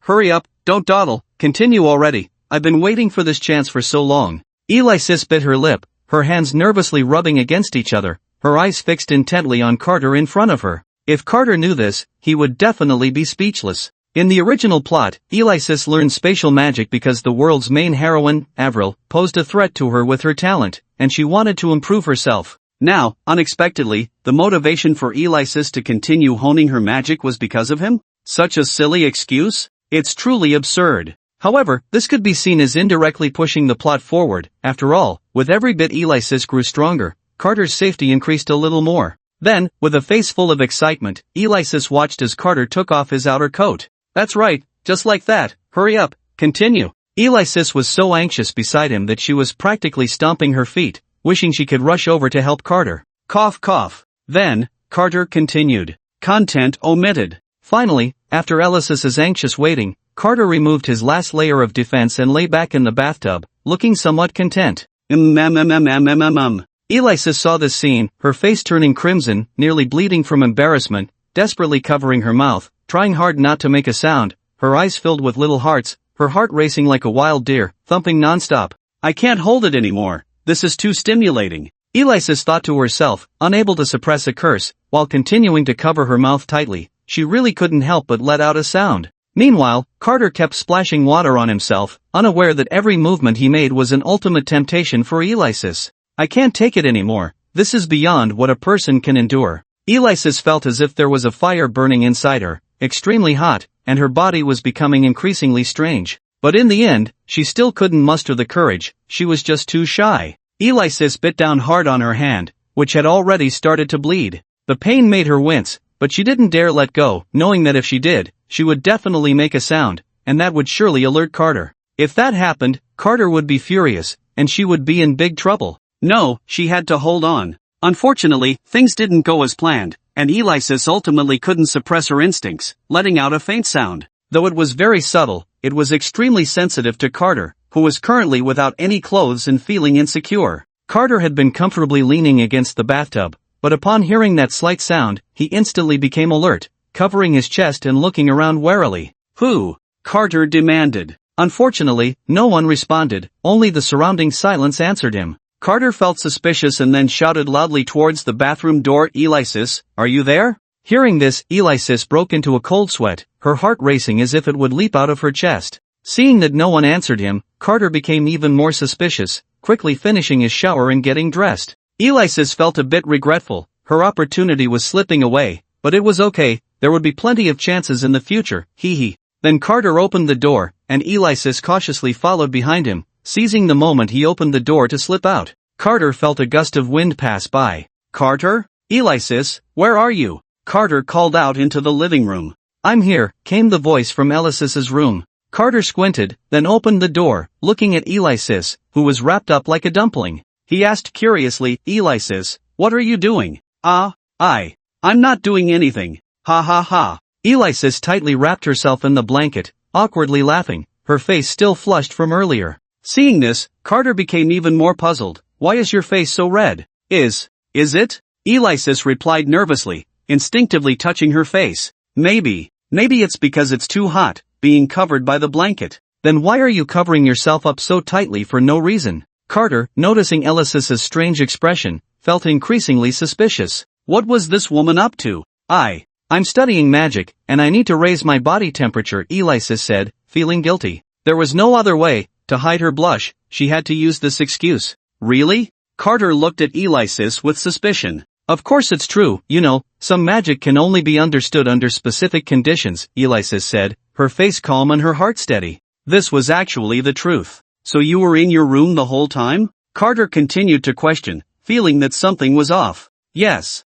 Hurry up, don't dawdle, continue already. I've been waiting for this chance for so long. Alexis bit her lip, her hands nervously rubbing against each other, her eyes fixed intently on Carter in front of her. If Carter knew this, he would definitely be speechless. In the original plot, Alexis learned spatial magic because the world's main heroine, Avril, posed a threat to her with her talent, and she wanted to improve herself. Now, unexpectedly, the motivation for Alexis to continue honing her magic was because of him? Such a silly excuse? It's truly absurd. However, this could be seen as indirectly pushing the plot forward. After all, with every bit Alexis grew stronger, Carter's safety increased a little more. Then, with a face full of excitement, Alexis watched as Carter took off his outer coat. That's right, just like that, hurry up, continue. Alexis was so anxious beside him that she was practically stomping her feet, wishing she could rush over to help Carter. Cough cough. Then, Carter continued. Content omitted. Finally, after Alexis's anxious waiting, Carter removed his last layer of defense and lay back in the bathtub, looking somewhat content. Alexis saw this scene, her face turning crimson, nearly bleeding from embarrassment, desperately covering her mouth, trying hard not to make a sound, her eyes filled with little hearts, her heart racing like a wild deer, thumping nonstop. I can't hold it anymore, this is too stimulating. Alexis thought to herself, unable to suppress a curse, while continuing to cover her mouth tightly. She really couldn't help but let out a sound. Meanwhile, Carter kept splashing water on himself, unaware that every movement he made was an ultimate temptation for Alexis. I can't take it anymore, this is beyond what a person can endure. Alexis felt as if there was a fire burning inside her, extremely hot, and her body was becoming increasingly strange. But in the end, she still couldn't muster the courage, she was just too shy. Alexis bit down hard on her hand, which had already started to bleed. The pain made her wince, but she didn't dare let go, knowing that if she did, she would definitely make a sound, and that would surely alert Carter. If that happened, Carter would be furious, and she would be in big trouble. No, she had to hold on. Unfortunately, things didn't go as planned, and Alexis ultimately couldn't suppress her instincts, letting out a faint sound. Though it was very subtle, it was extremely sensitive to Carter, who was currently without any clothes and feeling insecure. Carter had been comfortably leaning against the bathtub, but upon hearing that slight sound, he instantly became alert, covering his chest and looking around warily. Who? Carter demanded. Unfortunately, no one responded, only the surrounding silence answered him. Carter felt suspicious and then shouted loudly towards the bathroom door, Alexis, are you there? Hearing this, Alexis broke into a cold sweat, her heart racing as if it would leap out of her chest. Seeing that no one answered him, Carter became even more suspicious, quickly finishing his shower and getting dressed. Alexis felt a bit regretful, her opportunity was slipping away, but it was okay, there would be plenty of chances in the future, hee. Then Carter opened the door, and Alexis cautiously followed behind him, seizing the moment he opened the door to slip out. Carter felt a gust of wind pass by. Carter? Alexis, where are you? Carter called out into the living room. I'm here, came the voice from Alexis's room. Carter squinted, then opened the door, looking at Alexis, who was wrapped up like a dumpling. He asked curiously, Alexis, what are you doing? I'm not doing anything. Ha ha ha. Alexis tightly wrapped herself in the blanket, awkwardly laughing, her face still flushed from earlier. Seeing this, Carter became even more puzzled. Why is your face so red? Is it? Alexis replied nervously, instinctively touching her face. Maybe it's because it's too hot, being covered by the blanket. Then why are you covering yourself up so tightly for no reason? Carter, noticing Alexis's strange expression, felt increasingly suspicious. What was this woman up to? I'm studying magic, and I need to raise my body temperature, Alexis said, feeling guilty. There was no other way. To hide her blush, she had to use this excuse. Really? Carter looked at Alexis with suspicion. Of course it's true, you know, some magic can only be understood under specific conditions, Alexis said, her face calm and her heart steady. This was actually the truth. So you were in your room the whole time? Carter continued to question, feeling that something was off. Yes,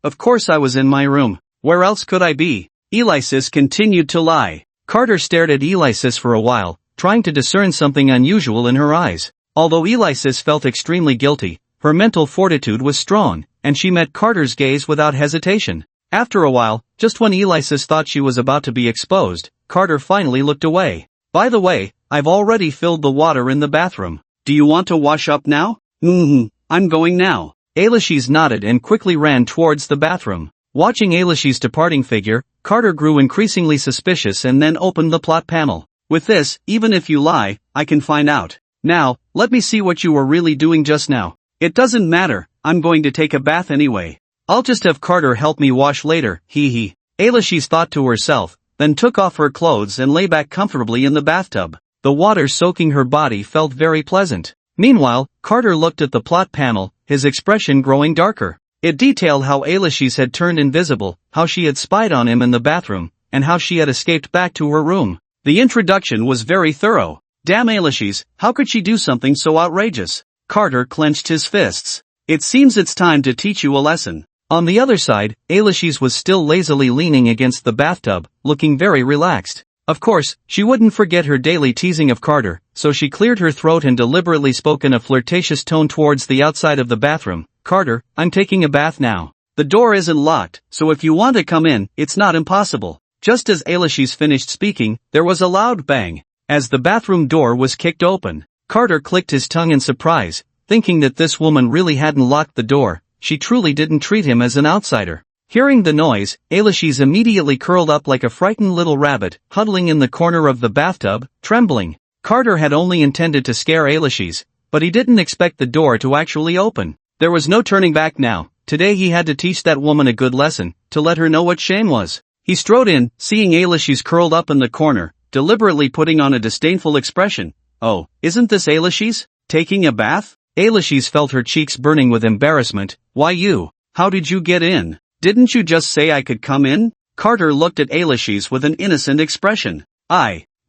of course I was in my room. Where else could I be? Alexis continued to lie. Carter stared at Alexis for a while, trying to discern something unusual in her eyes. Although Alexis felt extremely guilty, her mental fortitude was strong, and she met Carter's gaze without hesitation. After a while, just when Alexis thought she was about to be exposed, Carter finally looked away. By the way, I've already filled the water in the bathroom. Do you want to wash up now? I'm going now. Alexis nodded and quickly ran towards the bathroom. Watching Alexis' departing figure, Carter grew increasingly suspicious and then opened the plot panel. With this, even if you lie, I can find out. Now, let me see what you were really doing just now. It doesn't matter, I'm going to take a bath anyway. I'll just have Carter help me wash later, hee. Alexis thought to herself, then took off her clothes and lay back comfortably in the bathtub. The water soaking her body felt very pleasant. Meanwhile, Carter looked at the plot panel, his expression growing darker. It detailed how Alexis had turned invisible, how she had spied on him in the bathroom, and how she had escaped back to her room. The introduction was very thorough. Damn Alexis, how could she do something so outrageous? Carter clenched his fists. It seems it's time to teach you a lesson. On the other side, Alexis was still lazily leaning against the bathtub, looking very relaxed. Of course, she wouldn't forget her daily teasing of Carter, so she cleared her throat and deliberately spoke in a flirtatious tone towards the outside of the bathroom. Carter, I'm taking a bath now. The door isn't locked, so if you want to come in, it's not impossible. Just as Alexis finished speaking, there was a loud bang. As the bathroom door was kicked open, Carter clicked his tongue in surprise, thinking that this woman really hadn't locked the door. She truly didn't treat him as an outsider. Hearing the noise, Alexis immediately curled up like a frightened little rabbit, huddling in the corner of the bathtub, trembling. Carter had only intended to scare Alexis, but he didn't expect the door to actually open. There was no turning back now. Today he had to teach that woman a good lesson, to let her know what shame was. He strode in, seeing Alexis curled up in the corner, deliberately putting on a disdainful expression. Oh, isn't this Alexis? Taking a bath? Alexis felt her cheeks burning with embarrassment. Why you? How did you get in? Didn't you just say I could come in? Carter looked at Alexis with an innocent expression.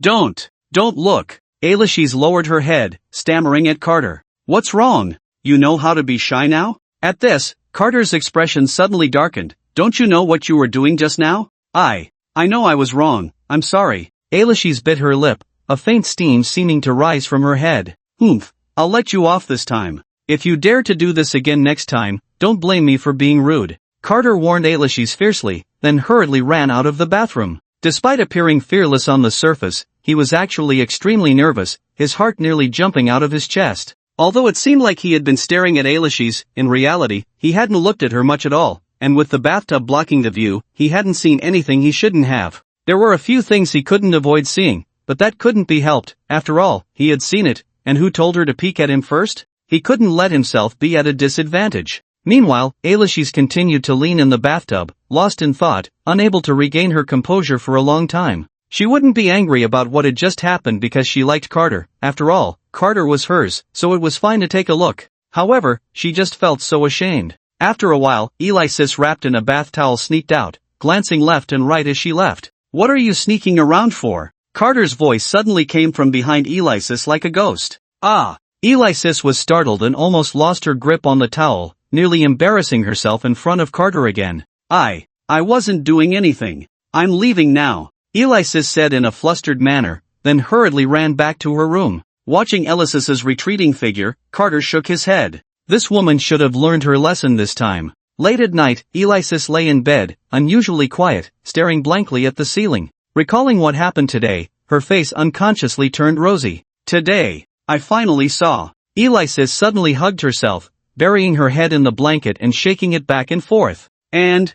Don't look. Alexis lowered her head, stammering at Carter. What's wrong? You know how to be shy now? At this, Carter's expression suddenly darkened. Don't you know what you were doing just now? I know I was wrong. I'm sorry. Alexis bit her lip, a faint steam seeming to rise from her head. Oomph. I'll let you off this time. If you dare to do this again next time, don't blame me for being rude. Carter warned Alexis fiercely, then hurriedly ran out of the bathroom. Despite appearing fearless on the surface, he was actually extremely nervous, his heart nearly jumping out of his chest. Although it seemed like he had been staring at Alexis, in reality, he hadn't looked at her much at all, and with the bathtub blocking the view, he hadn't seen anything he shouldn't have. There were a few things he couldn't avoid seeing, but that couldn't be helped. After all, he had seen it, and who told her to peek at him first? He couldn't let himself be at a disadvantage. Meanwhile, Alexis continued to lean in the bathtub, lost in thought, unable to regain her composure for a long time. She wouldn't be angry about what had just happened because she liked Carter. After all, Carter was hers, so it was fine to take a look. However, she just felt so ashamed. After a while, Alexis wrapped in a bath towel sneaked out, glancing left and right as she left. What are you sneaking around for? Carter's voice suddenly came from behind Alexis like a ghost. Alexis was startled and almost lost her grip on the towel, nearly embarrassing herself in front of Carter again. I wasn't doing anything. I'm leaving now, Alexis said in a flustered manner, then hurriedly ran back to her room. Watching Alexis's retreating figure, Carter shook his head. This woman should have learned her lesson this time. Late at night, Alexis lay in bed, unusually quiet, staring blankly at the ceiling. Recalling what happened today, her face unconsciously turned rosy. Today, I finally saw. Alexis suddenly hugged herself, burying her head in the blanket and shaking it back and forth. And,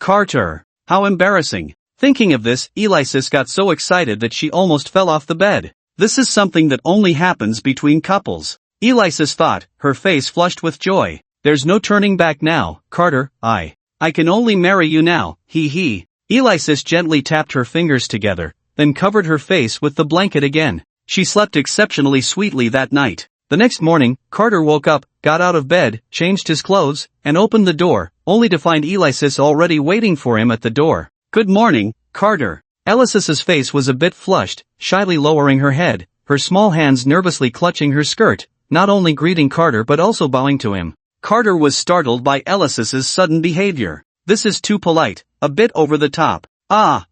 Carter. How embarrassing. Thinking of this, Alexis got so excited that she almost fell off the bed. This is something that only happens between couples. Alexis thought, her face flushed with joy. There's no turning back now, Carter. I can only marry you now, he. Alexis gently tapped her fingers together, then covered her face with the blanket again. She slept exceptionally sweetly that night. The next morning, Carter woke up, got out of bed, changed his clothes, and opened the door, only to find Alexis already waiting for him at the door. Good morning, Carter. Alexis's face was a bit flushed, shyly lowering her head, her small hands nervously clutching her skirt, not only greeting Carter but also bowing to him. Carter was startled by Alexis's sudden behavior. This is too polite, a bit over the top.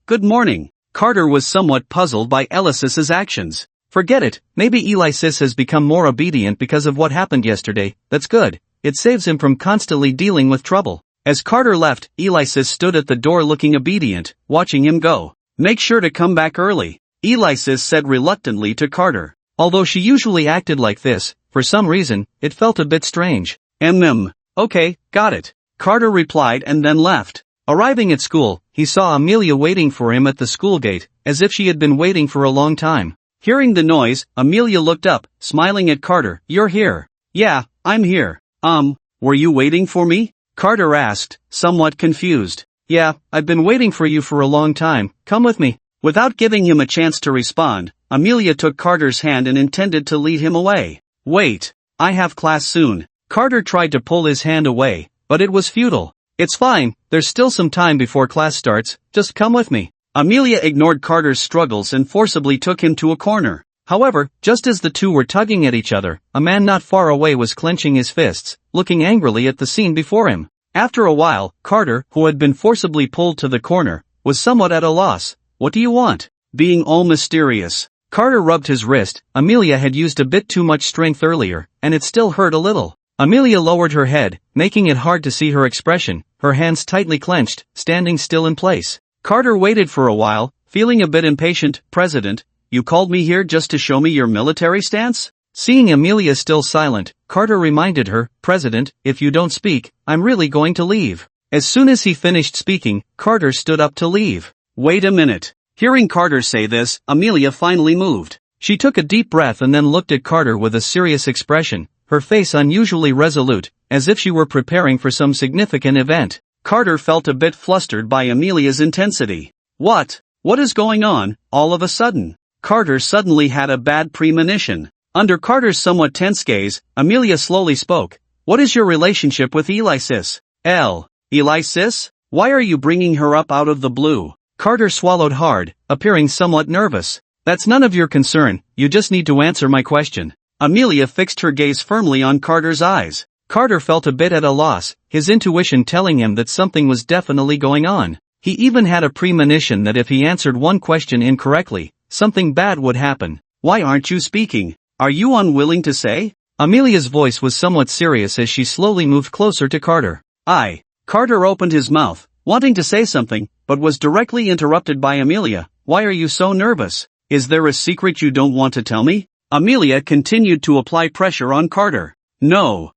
Good morning. Carter was somewhat puzzled by Alexis's actions. Forget it, maybe Alexis has become more obedient because of what happened yesterday. That's good. It saves him from constantly dealing with trouble. As Carter left, Alexis stood at the door looking obedient, watching him go. Make sure to come back early, Alexis said reluctantly to Carter. Although she usually acted like this, for some reason, it felt a bit strange. Okay, got it. Carter replied and then left. Arriving at school, he saw Amelia waiting for him at the school gate, as if she had been waiting for a long time. Hearing the noise, Amelia looked up, smiling at Carter. You're here. Yeah, I'm here. Were you waiting for me? Carter asked, somewhat confused. Yeah, I've been waiting for you for a long time. Come with me. Without giving him a chance to respond, Amelia took Carter's hand and intended to lead him away. Wait, I have class soon. Carter tried to pull his hand away, but it was futile. It's fine, there's still some time before class starts, just come with me. Amelia ignored Carter's struggles and forcibly took him to a corner. However, just as the two were tugging at each other, a man not far away was clenching his fists, looking angrily at the scene before him. After a while, Carter, who had been forcibly pulled to the corner, was somewhat at a loss. What do you want? Being all mysterious. Carter rubbed his wrist. Amelia had used a bit too much strength earlier, and it still hurt a little. Amelia lowered her head, making it hard to see her expression, her hands tightly clenched, standing still in place. Carter waited for a while, feeling a bit impatient. President, you called me here just to show me your military stance? Seeing Amelia still silent, Carter reminded her, President, if you don't speak, I'm really going to leave. As soon as he finished speaking, Carter stood up to leave. Wait a minute. Hearing Carter say this, Amelia finally moved. She took a deep breath and then looked at Carter with a serious expression, her face unusually resolute, as if she were preparing for some significant event. Carter felt a bit flustered by Amelia's intensity. What is going on, all of a sudden? Carter suddenly had a bad premonition. Under Carter's somewhat tense gaze, Amelia slowly spoke. What is your relationship with Alexis? Alexis? Why are you bringing her up out of the blue? Carter swallowed hard, appearing somewhat nervous. That's none of your concern, you just need to answer my question. Amelia fixed her gaze firmly on Carter's eyes. Carter felt a bit at a loss, his intuition telling him that something was definitely going on. He even had a premonition that if he answered one question incorrectly, something bad would happen. Why aren't you speaking? Are you unwilling to say? Amelia's voice was somewhat serious as she slowly moved closer to Carter. Carter opened his mouth, wanting to say something, but was directly interrupted by Amelia. Why are you so nervous? Is there a secret you don't want to tell me? Amelia continued to apply pressure on Carter. No,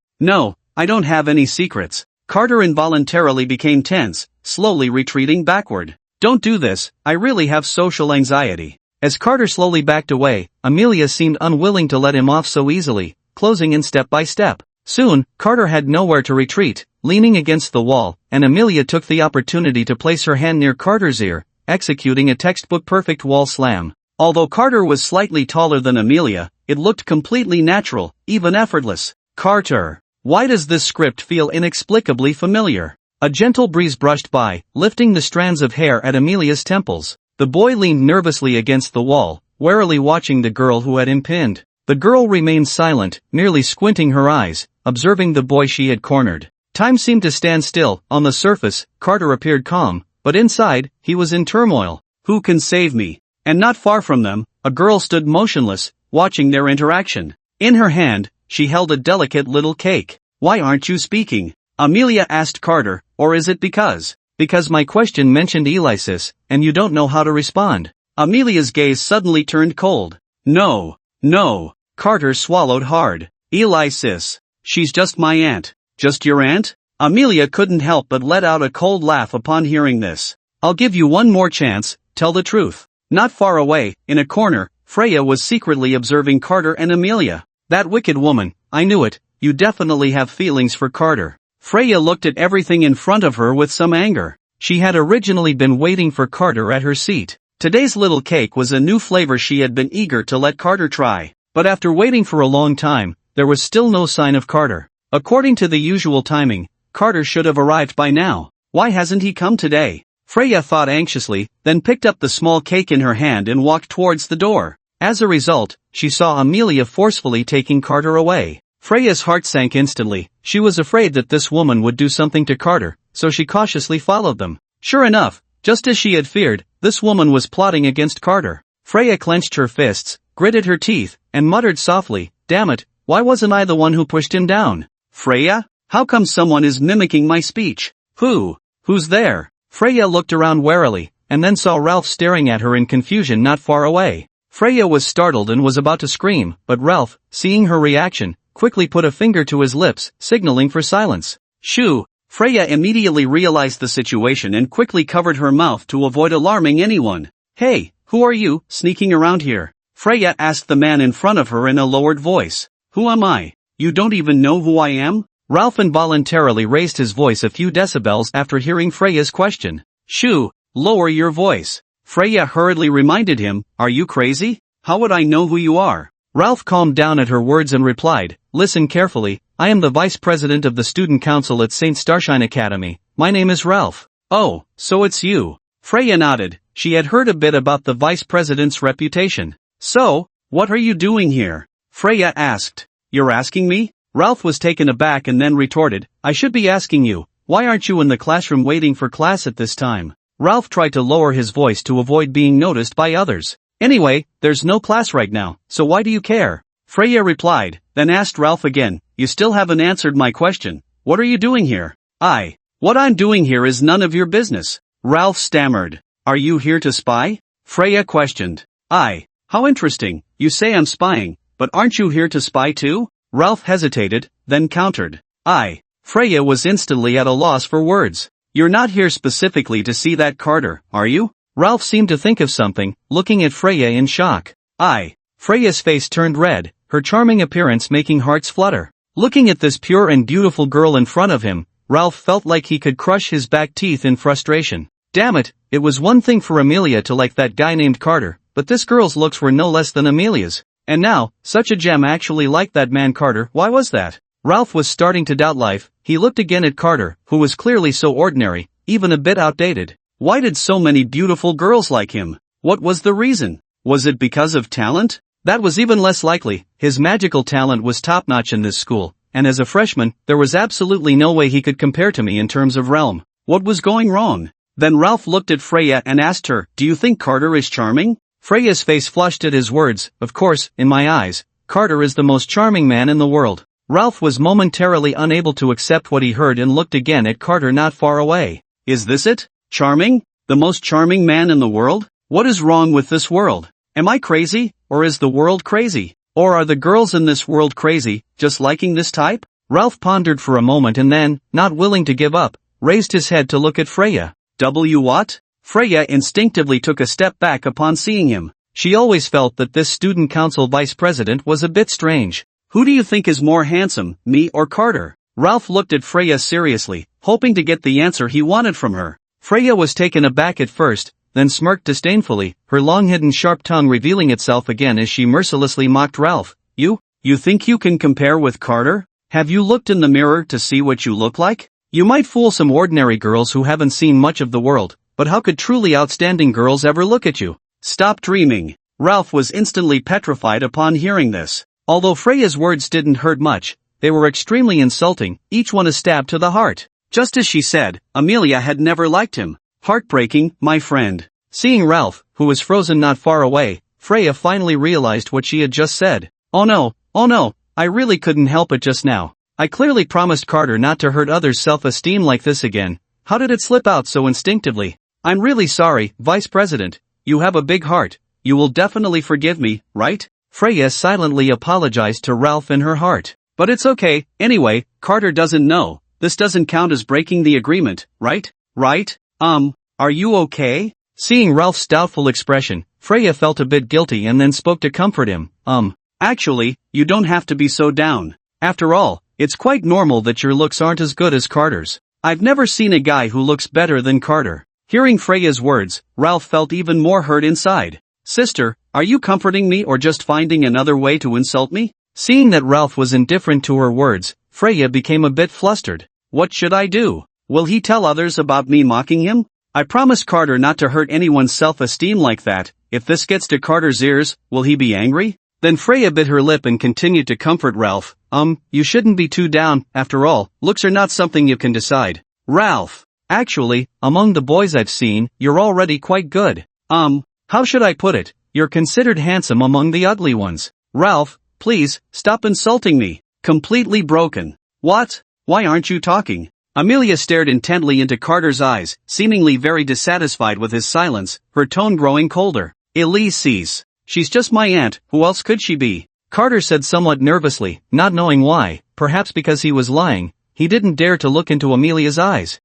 I don't have any secrets. Carter involuntarily became tense, slowly retreating backward. Don't do this, I really have social anxiety. As Carter slowly backed away, Amelia seemed unwilling to let him off so easily, closing in step by step. Soon, Carter had nowhere to retreat, leaning against the wall, and Amelia took the opportunity to place her hand near Carter's ear, executing a textbook-perfect wall slam. Although Carter was slightly taller than Amelia, it looked completely natural, even effortless. Carter, why does this script feel inexplicably familiar? A gentle breeze brushed by, lifting the strands of hair at Amelia's temples. The boy leaned nervously against the wall, warily watching the girl who had him pinned. The girl remained silent, merely squinting her eyes, observing the boy she had cornered. Time seemed to stand still. On the surface, Carter appeared calm, but inside, he was in turmoil. Who can save me? And not far from them, a girl stood motionless, watching their interaction. In her hand, she held a delicate little cake. Why aren't you speaking? Amelia asked Carter, or is it because my question mentioned Alexis, and you don't know how to respond? Amelia's gaze suddenly turned cold. No. Carter swallowed hard. Alexis. She's just my aunt. Just your aunt? Amelia couldn't help but let out a cold laugh upon hearing this. I'll give you one more chance, tell the truth. Not far away, in a corner, Freya was secretly observing Carter and Amelia. That wicked woman, I knew it, you definitely have feelings for Carter. Freya looked at everything in front of her with some anger. She had originally been waiting for Carter at her seat. Today's little cake was a new flavor she had been eager to let Carter try. But after waiting for a long time, there was still no sign of Carter. According to the usual timing, Carter should have arrived by now. Why hasn't he come today? Freya thought anxiously, then picked up the small cake in her hand and walked towards the door. As a result, she saw Amelia forcefully taking Carter away. Freya's heart sank instantly. She was afraid that this woman would do something to Carter, so she cautiously followed them. Sure enough, just as she had feared, this woman was plotting against Carter. Freya clenched her fists, gritted her teeth, and muttered softly, "Damn it, why wasn't I the one who pushed him down? Freya? How come someone is mimicking my speech? Who's there?" Freya looked around warily, and then saw Ralph staring at her in confusion not far away. Freya was startled and was about to scream, but Ralph, seeing her reaction, quickly put a finger to his lips, signaling for silence. Shoo! Freya immediately realized the situation and quickly covered her mouth to avoid alarming anyone. "Hey, who are you, sneaking around here?" Freya asked the man in front of her in a lowered voice. "Who am I? You don't even know who I am?" Ralph involuntarily raised his voice a few decibels after hearing Freya's question. "Shoo, lower your voice." Freya hurriedly reminded him, "Are you crazy? How would I know who you are?" Ralph calmed down at her words and replied, "Listen carefully, I am the vice president of the student council at St. Starshine Academy. My name is Ralph." "Oh, so it's you." Freya nodded. She had heard a bit about the vice president's reputation. "So, what are you doing here?" Freya asked. "You're asking me?" Ralph was taken aback and then retorted, "I should be asking you, why aren't you in the classroom waiting for class at this time?" Ralph tried to lower his voice to avoid being noticed by others. "Anyway, there's no class right now, so why do you care?" Freya replied, then asked Ralph again, "You still haven't answered my question. What are you doing here?" What I'm doing here is none of your business." Ralph stammered. "Are you here to spy?" Freya questioned. How interesting, you say I'm spying, but aren't you here to spy too?" Ralph hesitated, then countered. Freya was instantly at a loss for words. You're not here specifically to see that Carter, are you? Ralph seemed to think of something, looking at Freya in shock. Freya's face turned red, her charming appearance making hearts flutter. Looking at this pure and beautiful girl in front of him, Ralph felt like he could crush his back teeth in frustration. Damn it, it was one thing for Amelia to like that guy named Carter, but this girl's looks were no less than Amelia's. And now, such a gem actually liked that man Carter. Why was that? Ralph was starting to doubt life. He looked again at Carter, who was clearly so ordinary, even a bit outdated. Why did so many beautiful girls like him? What was the reason? Was it because of talent? That was even less likely. His magical talent was top-notch in this school, and as a freshman, there was absolutely no way he could compare to me in terms of realm. What was going wrong? Then Ralph looked at Freya and asked her, "Do you think Carter is charming?" Freya's face flushed at his words. Of course, in my eyes, Carter is the most charming man in the world. Ralph was momentarily unable to accept what he heard and looked again at Carter not far away. Is this it? Charming? The most charming man in the world? What is wrong with this world? Am I crazy, or is the world crazy? Or are the girls in this world crazy, just liking this type? Ralph pondered for a moment and then, not willing to give up, raised his head to look at Freya. What? Freya instinctively took a step back upon seeing him. She always felt that this student council vice president was a bit strange. Who do you think is more handsome, me or Carter? Ralph looked at Freya seriously, hoping to get the answer he wanted from her. Freya was taken aback at first, then smirked disdainfully, her long-hidden sharp tongue revealing itself again as she mercilessly mocked Ralph. You think you can compare with Carter? Have you looked in the mirror to see what you look like? You might fool some ordinary girls who haven't seen much of the world, but how could truly outstanding girls ever look at you? Stop dreaming. Ralph was instantly petrified upon hearing this. Although Freya's words didn't hurt much, they were extremely insulting, each one a stab to the heart. Just as she said, Amelia had never liked him. Heartbreaking, my friend. Seeing Ralph, who was frozen not far away, Freya finally realized what she had just said. Oh no, I really couldn't help it just now. I clearly promised Carter not to hurt others' self-esteem like this again. How did it slip out so instinctively? I'm really sorry, Vice President. You have a big heart. You will definitely forgive me, right? Freya silently apologized to Ralph in her heart. But it's okay, anyway, Carter doesn't know. This doesn't count as breaking the agreement, right? Right? Are you okay? Seeing Ralph's doubtful expression, Freya felt a bit guilty and then spoke to comfort him. Actually, you don't have to be so down. After all, it's quite normal that your looks aren't as good as Carter's. I've never seen a guy who looks better than Carter. Hearing Freya's words, Ralph felt even more hurt inside. Sister, are you comforting me or just finding another way to insult me? Seeing that Ralph was indifferent to her words, Freya became a bit flustered. What should I do? Will he tell others about me mocking him? I promised Carter not to hurt anyone's self-esteem like that. If this gets to Carter's ears, will he be angry? Then Freya bit her lip and continued to comfort Ralph. You shouldn't be too down. After all, looks are not something you can decide. Ralph, actually, among the boys I've seen, you're already quite good. How should I put it? You're considered handsome among the ugly ones. Ralph, please, stop insulting me. Completely broken. What? Why aren't you talking? Amelia stared intently into Carter's eyes, seemingly very dissatisfied with his silence, her tone growing colder. Elise. She's just my aunt, who else could she be? Carter said somewhat nervously, not knowing why, perhaps because he was lying. He didn't dare to look into Amelia's eyes.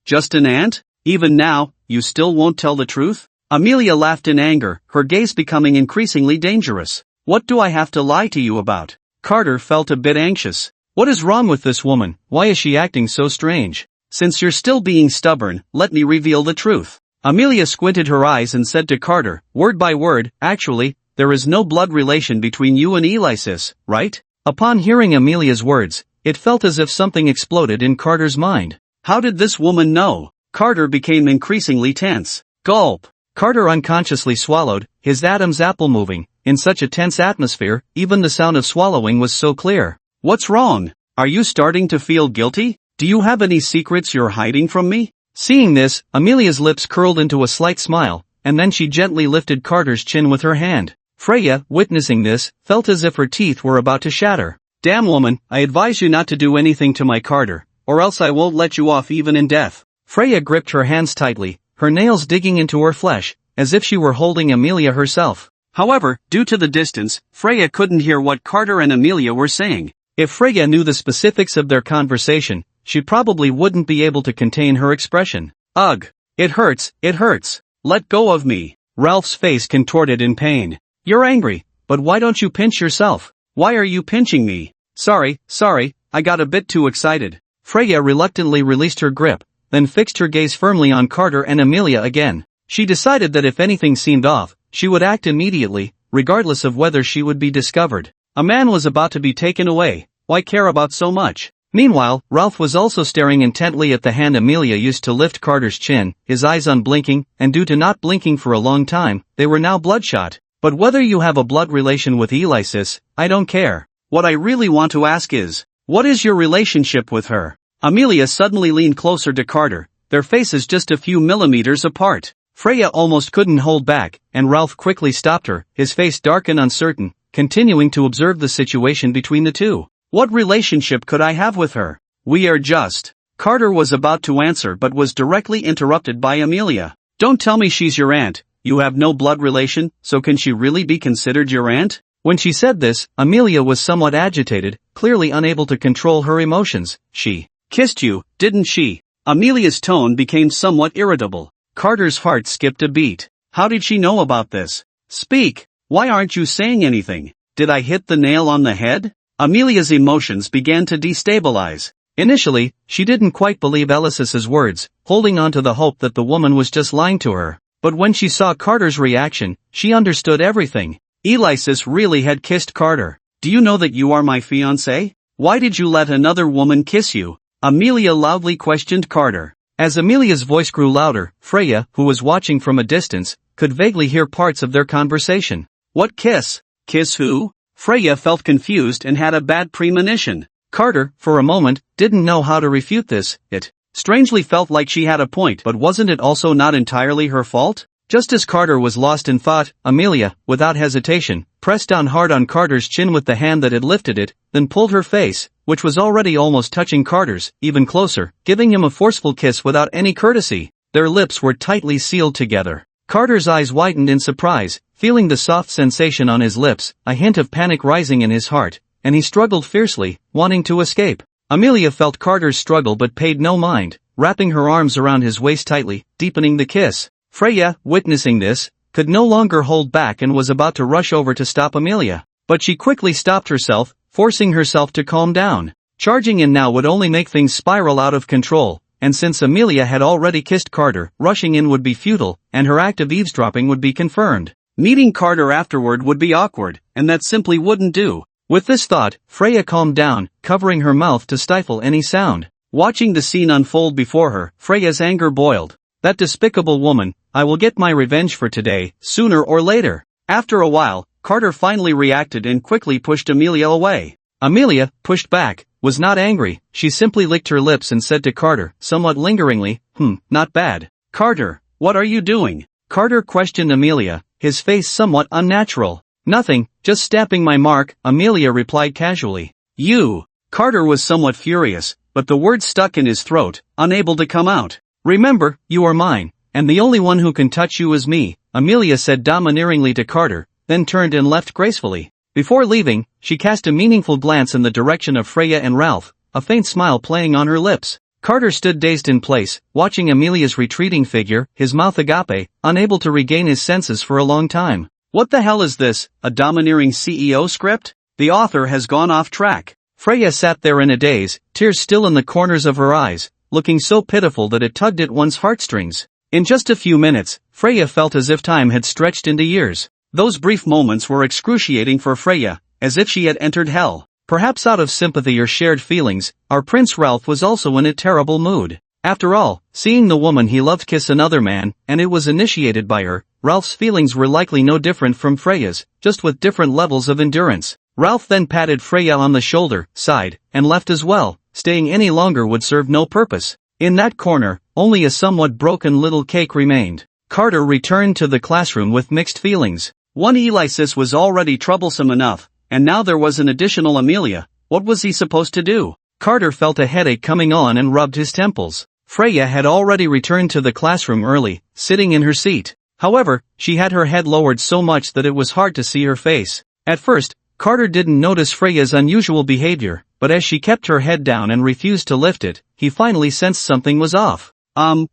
Just an aunt? Even now, you still won't tell the truth? Amelia laughed in anger, her gaze becoming increasingly dangerous. What do I have to lie to you about? Carter felt a bit anxious. What is wrong with this woman? Why is she acting so strange? Since you're still being stubborn, let me reveal the truth. Amelia squinted her eyes and said to Carter, word by word, actually, there is no blood relation between you and Alexis, right? Upon hearing Amelia's words, it felt as if something exploded in Carter's mind. How did this woman know? Carter became increasingly tense. Gulp. Carter unconsciously swallowed, his Adam's apple moving. In such a tense atmosphere, even the sound of swallowing was so clear. What's wrong? Are you starting to feel guilty? Do you have any secrets you're hiding from me? Seeing this, Amelia's lips curled into a slight smile, and then she gently lifted Carter's chin with her hand. Freya, witnessing this, felt as if her teeth were about to shatter. Damn woman, I advise you not to do anything to my Carter, or else I won't let you off even in death. Freya gripped her hands tightly, her nails digging into her flesh, as if she were holding Amelia herself. However, due to the distance, Freya couldn't hear what Carter and Amelia were saying. If Freya knew the specifics of their conversation, she probably wouldn't be able to contain her expression. Ugh! It hurts, it hurts! Let go of me! Ralph's face contorted in pain. You're angry, but why don't you pinch yourself? Why are you pinching me? Sorry, I got a bit too excited. Freya reluctantly released her grip, then fixed her gaze firmly on Carter and Amelia again. She decided that if anything seemed off, she would act immediately, regardless of whether she would be discovered. A man was about to be taken away, why care about so much? Meanwhile, Ralph was also staring intently at the hand Amelia used to lift Carter's chin, his eyes unblinking, and due to not blinking for a long time, they were now bloodshot. But whether you have a blood relation with Alexis, I don't care. What I really want to ask is, what is your relationship with her? Amelia suddenly leaned closer to Carter, their faces just a few millimeters apart. Freya almost couldn't hold back, and Ralph quickly stopped her, his face dark and uncertain, continuing to observe the situation between the two. What relationship could I have with her? We are just... Carter was about to answer but was directly interrupted by Amelia. Don't tell me she's your aunt. You have no blood relation, so can she really be considered your aunt? When she said this, Amelia was somewhat agitated, clearly unable to control her emotions. She kissed you, didn't she? Amelia's tone became somewhat irritable. Carter's heart skipped a beat. How did she know about this? Speak! Why aren't you saying anything? Did I hit the nail on the head? Amelia's emotions began to destabilize. Initially, she didn't quite believe Alexis's words, holding on to the hope that the woman was just lying to her. But when she saw Carter's reaction, she understood everything. Alexis really had kissed Carter. Do you know that you are my fiancé? Why did you let another woman kiss you? Amelia loudly questioned Carter. As Amelia's voice grew louder, Freya, who was watching from a distance, could vaguely hear parts of their conversation. What kiss? Kiss who? Freya felt confused and had a bad premonition. Carter, for a moment, didn't know how to refute this. It strangely felt like she had a point, but wasn't it also not entirely her fault? Just as Carter was lost in thought, Amelia, without hesitation, pressed down hard on Carter's chin with the hand that had lifted it, then pulled her face, which was already almost touching Carter's, even closer, giving him a forceful kiss without any courtesy. Their lips were tightly sealed together. Carter's eyes widened in surprise, feeling the soft sensation on his lips, a hint of panic rising in his heart, and he struggled fiercely, wanting to escape. Amelia felt Carter's struggle but paid no mind, wrapping her arms around his waist tightly, deepening the kiss. Freya, witnessing this, could no longer hold back and was about to rush over to stop Amelia. But she quickly stopped herself, forcing herself to calm down. Charging in now would only make things spiral out of control, and since Amelia had already kissed Carter, rushing in would be futile, and her act of eavesdropping would be confirmed. Meeting Carter afterward would be awkward, and that simply wouldn't do. With this thought, Freya calmed down, covering her mouth to stifle any sound. Watching the scene unfold before her, Freya's anger boiled. That despicable woman, I will get my revenge for today, sooner or later. After a while, Carter finally reacted and quickly pushed Amelia away. Amelia, pushed back, was not angry, she simply licked her lips and said to Carter, somewhat lingeringly, not bad. Carter, what are you doing? Carter questioned Amelia, his face somewhat unnatural. Nothing, just stamping my mark, Amelia replied casually. You. Carter was somewhat furious, but the words stuck in his throat, unable to come out. Remember, you are mine, and the only one who can touch you is me, Amelia said domineeringly to Carter, then turned and left gracefully. Before leaving, she cast a meaningful glance in the direction of Freya and Ralph, a faint smile playing on her lips. Carter stood dazed in place, watching Amelia's retreating figure, his mouth agape, unable to regain his senses for a long time. What the hell is this, a domineering CEO script? The author has gone off track. Freya sat there in a daze, tears still in the corners of her eyes, looking so pitiful that it tugged at one's heartstrings. In just a few minutes, Freya felt as if time had stretched into years. Those brief moments were excruciating for Freya, as if she had entered hell. Perhaps out of sympathy or shared feelings, our Prince Ralph was also in a terrible mood. After all, seeing the woman he loved kiss another man, and it was initiated by her, Ralph's feelings were likely no different from Freya's, just with different levels of endurance. Ralph then patted Freya on the shoulder, sighed, and left as well. Staying any longer would serve no purpose. In that corner, only a somewhat broken little cake remained. Carter returned to the classroom with mixed feelings. One Alexis was already troublesome enough, and now there was an additional Amelia. What was he supposed to do? Carter felt a headache coming on and rubbed his temples. Freya had already returned to the classroom early, sitting in her seat. However, she had her head lowered so much that it was hard to see her face. At first, Carter didn't notice Freya's unusual behavior, but as she kept her head down and refused to lift it, he finally sensed something was off.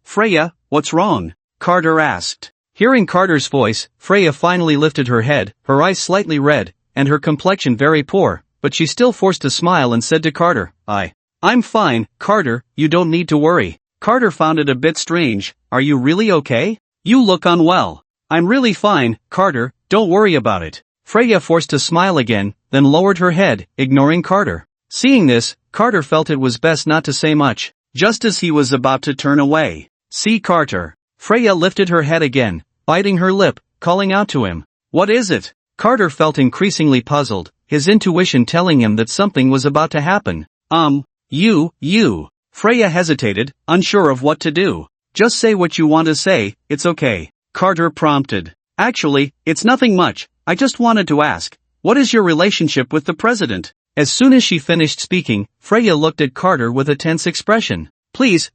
Freya, what's wrong? Carter asked. Hearing Carter's voice, Freya finally lifted her head, her eyes slightly red, and her complexion very poor, but she still forced a smile and said to Carter, I'm fine, Carter, you don't need to worry. Carter found it a bit strange. Are you really okay? You look unwell. I'm really fine, Carter, don't worry about it. Freya forced a smile again, then lowered her head, ignoring Carter. Seeing this, Carter felt it was best not to say much. Just as he was about to turn away, "See, Carter." Freya lifted her head again, biting her lip, calling out to him. "What is it?" Carter felt increasingly puzzled, his intuition telling him that something was about to happen. You. Freya hesitated, unsure of what to do. "Just say what you want to say, it's okay," Carter prompted. "Actually, it's nothing much, I just wanted to ask, what is your relationship with the president?" As soon as she finished speaking, Freya looked at Carter with a tense expression. Please,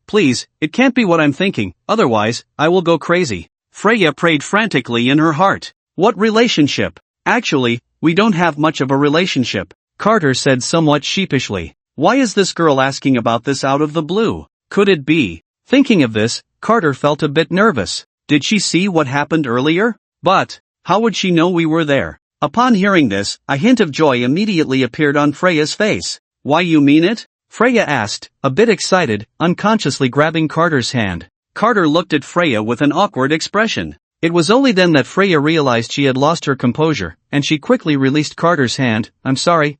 it can't be what I'm thinking, otherwise, I will go crazy." Freya prayed frantically in her heart. "What relationship?" "Actually, we don't have much of a relationship," Carter said somewhat sheepishly. "Why is this girl asking about this out of the blue? Could it be?" Thinking of this, Carter felt a bit nervous. Did she see what happened earlier? But how would she know we were there? Upon hearing this, a hint of joy immediately appeared on Freya's face. "Why, you mean it?" Freya asked, a bit excited, unconsciously grabbing Carter's hand. Carter looked at Freya with an awkward expression. It was only then that Freya realized she had lost her composure, and she quickly released Carter's hand. I'm sorry,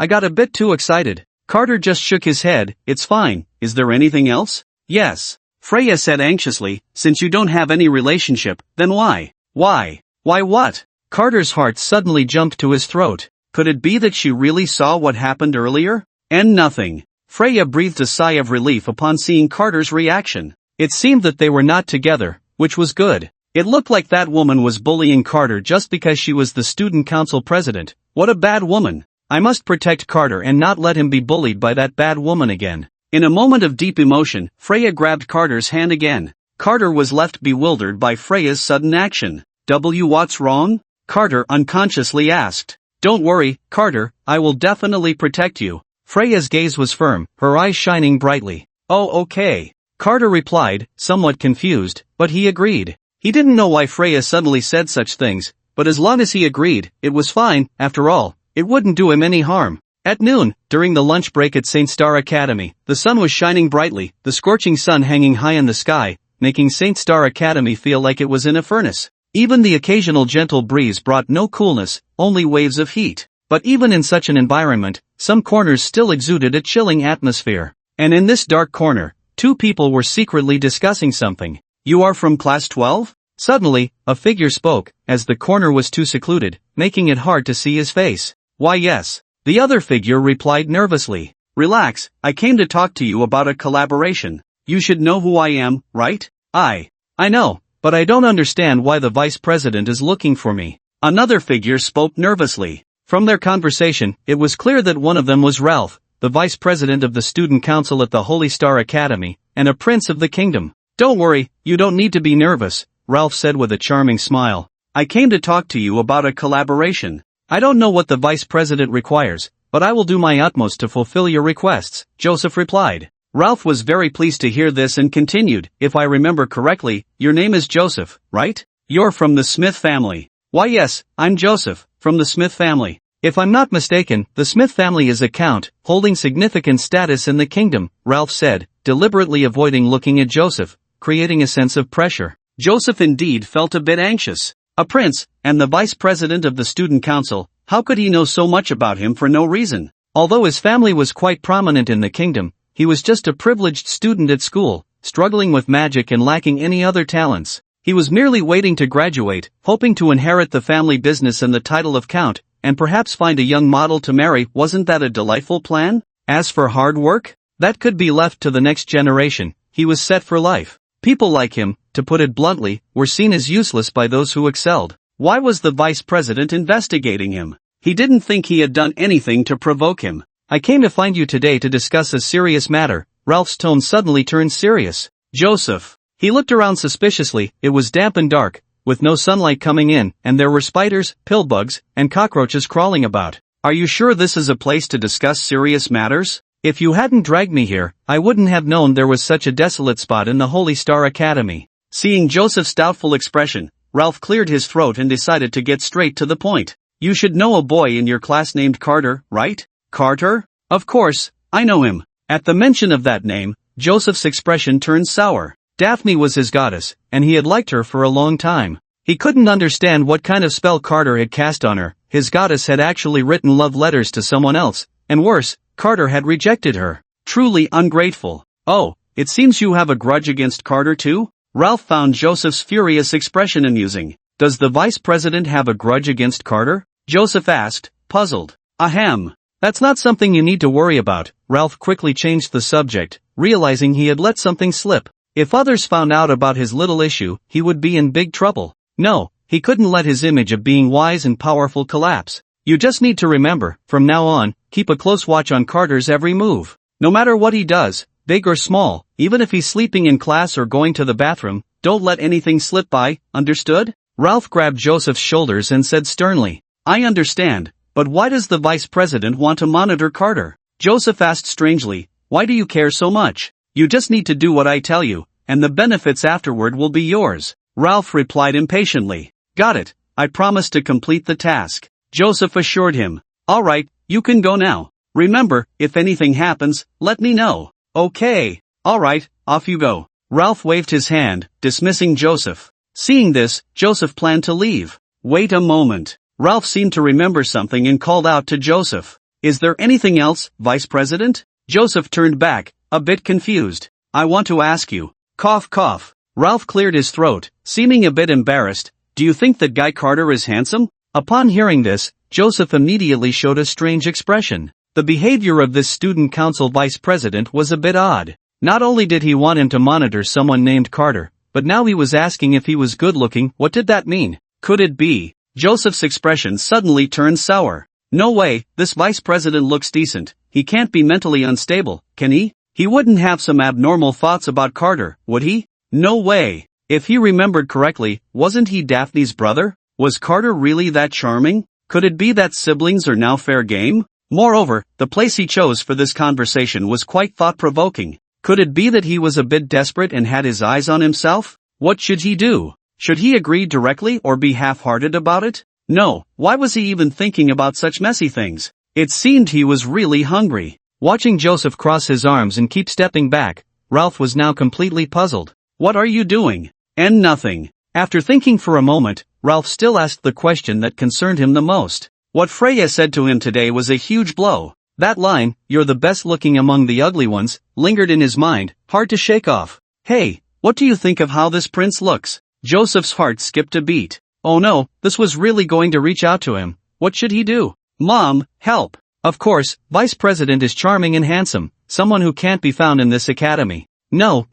I got a bit too excited." Carter just shook his head. "It's fine, is there anything else?" "Yes," Freya said anxiously, "since you don't have any relationship, then why? Why what?" Carter's heart suddenly jumped to his throat. Could it be that she really saw what happened earlier? And nothing. Freya breathed a sigh of relief upon seeing Carter's reaction. It seemed that they were not together, which was good. It looked like that woman was bullying Carter just because she was the student council president. What a bad woman. I must protect Carter and not let him be bullied by that bad woman again. In a moment of deep emotion, Freya grabbed Carter's hand again. Carter was left bewildered by Freya's sudden action. What's wrong? Carter unconsciously asked. Don't worry, Carter, I will definitely protect you. Freya's gaze was firm, her eyes shining brightly. Oh, okay, Carter replied, somewhat confused, but he agreed. He didn't know why Freya suddenly said such things, but as long as he agreed, it was fine. After all, it wouldn't do him any harm. At noon, during the lunch break at St. Star Academy, the sun was shining brightly, the scorching sun hanging high in the sky, making St. Star Academy feel like it was in a furnace. Even the occasional gentle breeze brought no coolness, only waves of heat. But even in such an environment, some corners still exuded a chilling atmosphere. And in this dark corner, two people were secretly discussing something. You are from class 12? Suddenly, a figure spoke, as the corner was too secluded, making it hard to see his face. Why yes. The other figure replied nervously. Relax, I came to talk to you about a collaboration. You should know who I am, right? I know, but I don't understand why the vice president is looking for me. Another figure spoke nervously. From their conversation, it was clear that one of them was Ralph, the vice president of the student council at the Holy Star Academy, and a prince of the kingdom. Don't worry, you don't need to be nervous, Ralph said with a charming smile. I came to talk to you about a collaboration. I don't know what the vice president requires, but I will do my utmost to fulfill your requests, Joseph replied. Ralph was very pleased to hear this and continued, if I remember correctly, your name is Joseph, right? You're from the Smith family. Why yes, I'm Joseph, from the Smith family. If I'm not mistaken, the Smith family is a count, holding significant status in the kingdom, Ralph said, deliberately avoiding looking at Joseph, creating a sense of pressure. Joseph indeed felt a bit anxious. A prince, and the vice president of the student council, how could he know so much about him for no reason? Although his family was quite prominent in the kingdom, he was just a privileged student at school, struggling with magic and lacking any other talents. He was merely waiting to graduate, hoping to inherit the family business and the title of count, and perhaps find a young model to marry. Wasn't that a delightful plan? As for hard work, that could be left to the next generation. He was set for life. People like him, to put it bluntly, were seen as useless by those who excelled. Why was the vice president investigating him? He didn't think he had done anything to provoke him. I came to find you today to discuss a serious matter. Ralph's tone suddenly turned serious. Joseph. He looked around suspiciously. It was damp and dark, with no sunlight coming in, and there were spiders, pillbugs, and cockroaches crawling about. Are you sure this is a place to discuss serious matters? If you hadn't dragged me here, I wouldn't have known there was such a desolate spot in the Holy Star Academy. Seeing Joseph's doubtful expression, Ralph cleared his throat and decided to get straight to the point. You should know a boy in your class named Carter, right? Carter? Of course, I know him. At the mention of that name, Joseph's expression turned sour. Daphne was his goddess, and he had liked her for a long time. He couldn't understand what kind of spell Carter had cast on her. His goddess had actually written love letters to someone else, and worse, Carter had rejected her. Truly ungrateful. Oh, it seems you have a grudge against Carter too? Ralph found Joseph's furious expression amusing. Does the vice president have a grudge against Carter? Joseph asked, puzzled. Ahem. That's not something you need to worry about. Ralph quickly changed the subject, realizing he had let something slip. If others found out about his little issue, he would be in big trouble. No, he couldn't let his image of being wise and powerful collapse. You just need to remember, from now on, keep a close watch on Carter's every move. No matter what he does, big or small, even if he's sleeping in class or going to the bathroom, don't let anything slip by, understood? Ralph grabbed Joseph's shoulders and said sternly, I understand, but why does the vice president want to monitor Carter? Joseph asked strangely, why do you care so much? You just need to do what I tell you, and the benefits afterward will be yours. Ralph replied impatiently. Got it, I promise to complete the task. Joseph assured him. All right, you can go now. Remember, if anything happens, let me know. Okay. All right, off you go. Ralph waved his hand, dismissing Joseph. Seeing this, Joseph planned to leave. Wait a moment. Ralph seemed to remember something and called out to Joseph. Is there anything else, Vice President? Joseph turned back, a bit confused. I want to ask you. Cough cough. Ralph cleared his throat, seeming a bit embarrassed. Do you think that guy Carter is handsome? Upon hearing this, Joseph immediately showed a strange expression. The behavior of this student council vice president was a bit odd. Not only did he want him to monitor someone named Carter, but now he was asking if he was good looking. What did that mean? Could it be? Joseph's expression suddenly turned sour. No way, this vice president looks decent. He can't be mentally unstable, can he? He wouldn't have some abnormal thoughts about Carter, would he? No way. If he remembered correctly, wasn't he Daphne's brother? Was Carter really that charming? Could it be that siblings are now fair game? Moreover, the place he chose for this conversation was quite thought-provoking. Could it be that he was a bit desperate and had his eyes on himself? What should he do? Should he agree directly or be half-hearted about it? No, why was he even thinking about such messy things? It seemed he was really hungry. Watching Joseph cross his arms and keep stepping back, Ralph was now completely puzzled. What are you doing? And nothing. After thinking for a moment, Ralph still asked the question that concerned him the most. What Freya said to him today was a huge blow. That line, you're the best looking among the ugly ones, lingered in his mind, hard to shake off. Hey, what do you think of how this prince looks? Joseph's heart skipped a beat. Oh no, this was really going to reach out to him. What should he do? Mom, help. Of course, Vice President is charming and handsome, someone who can't be found in this academy. No,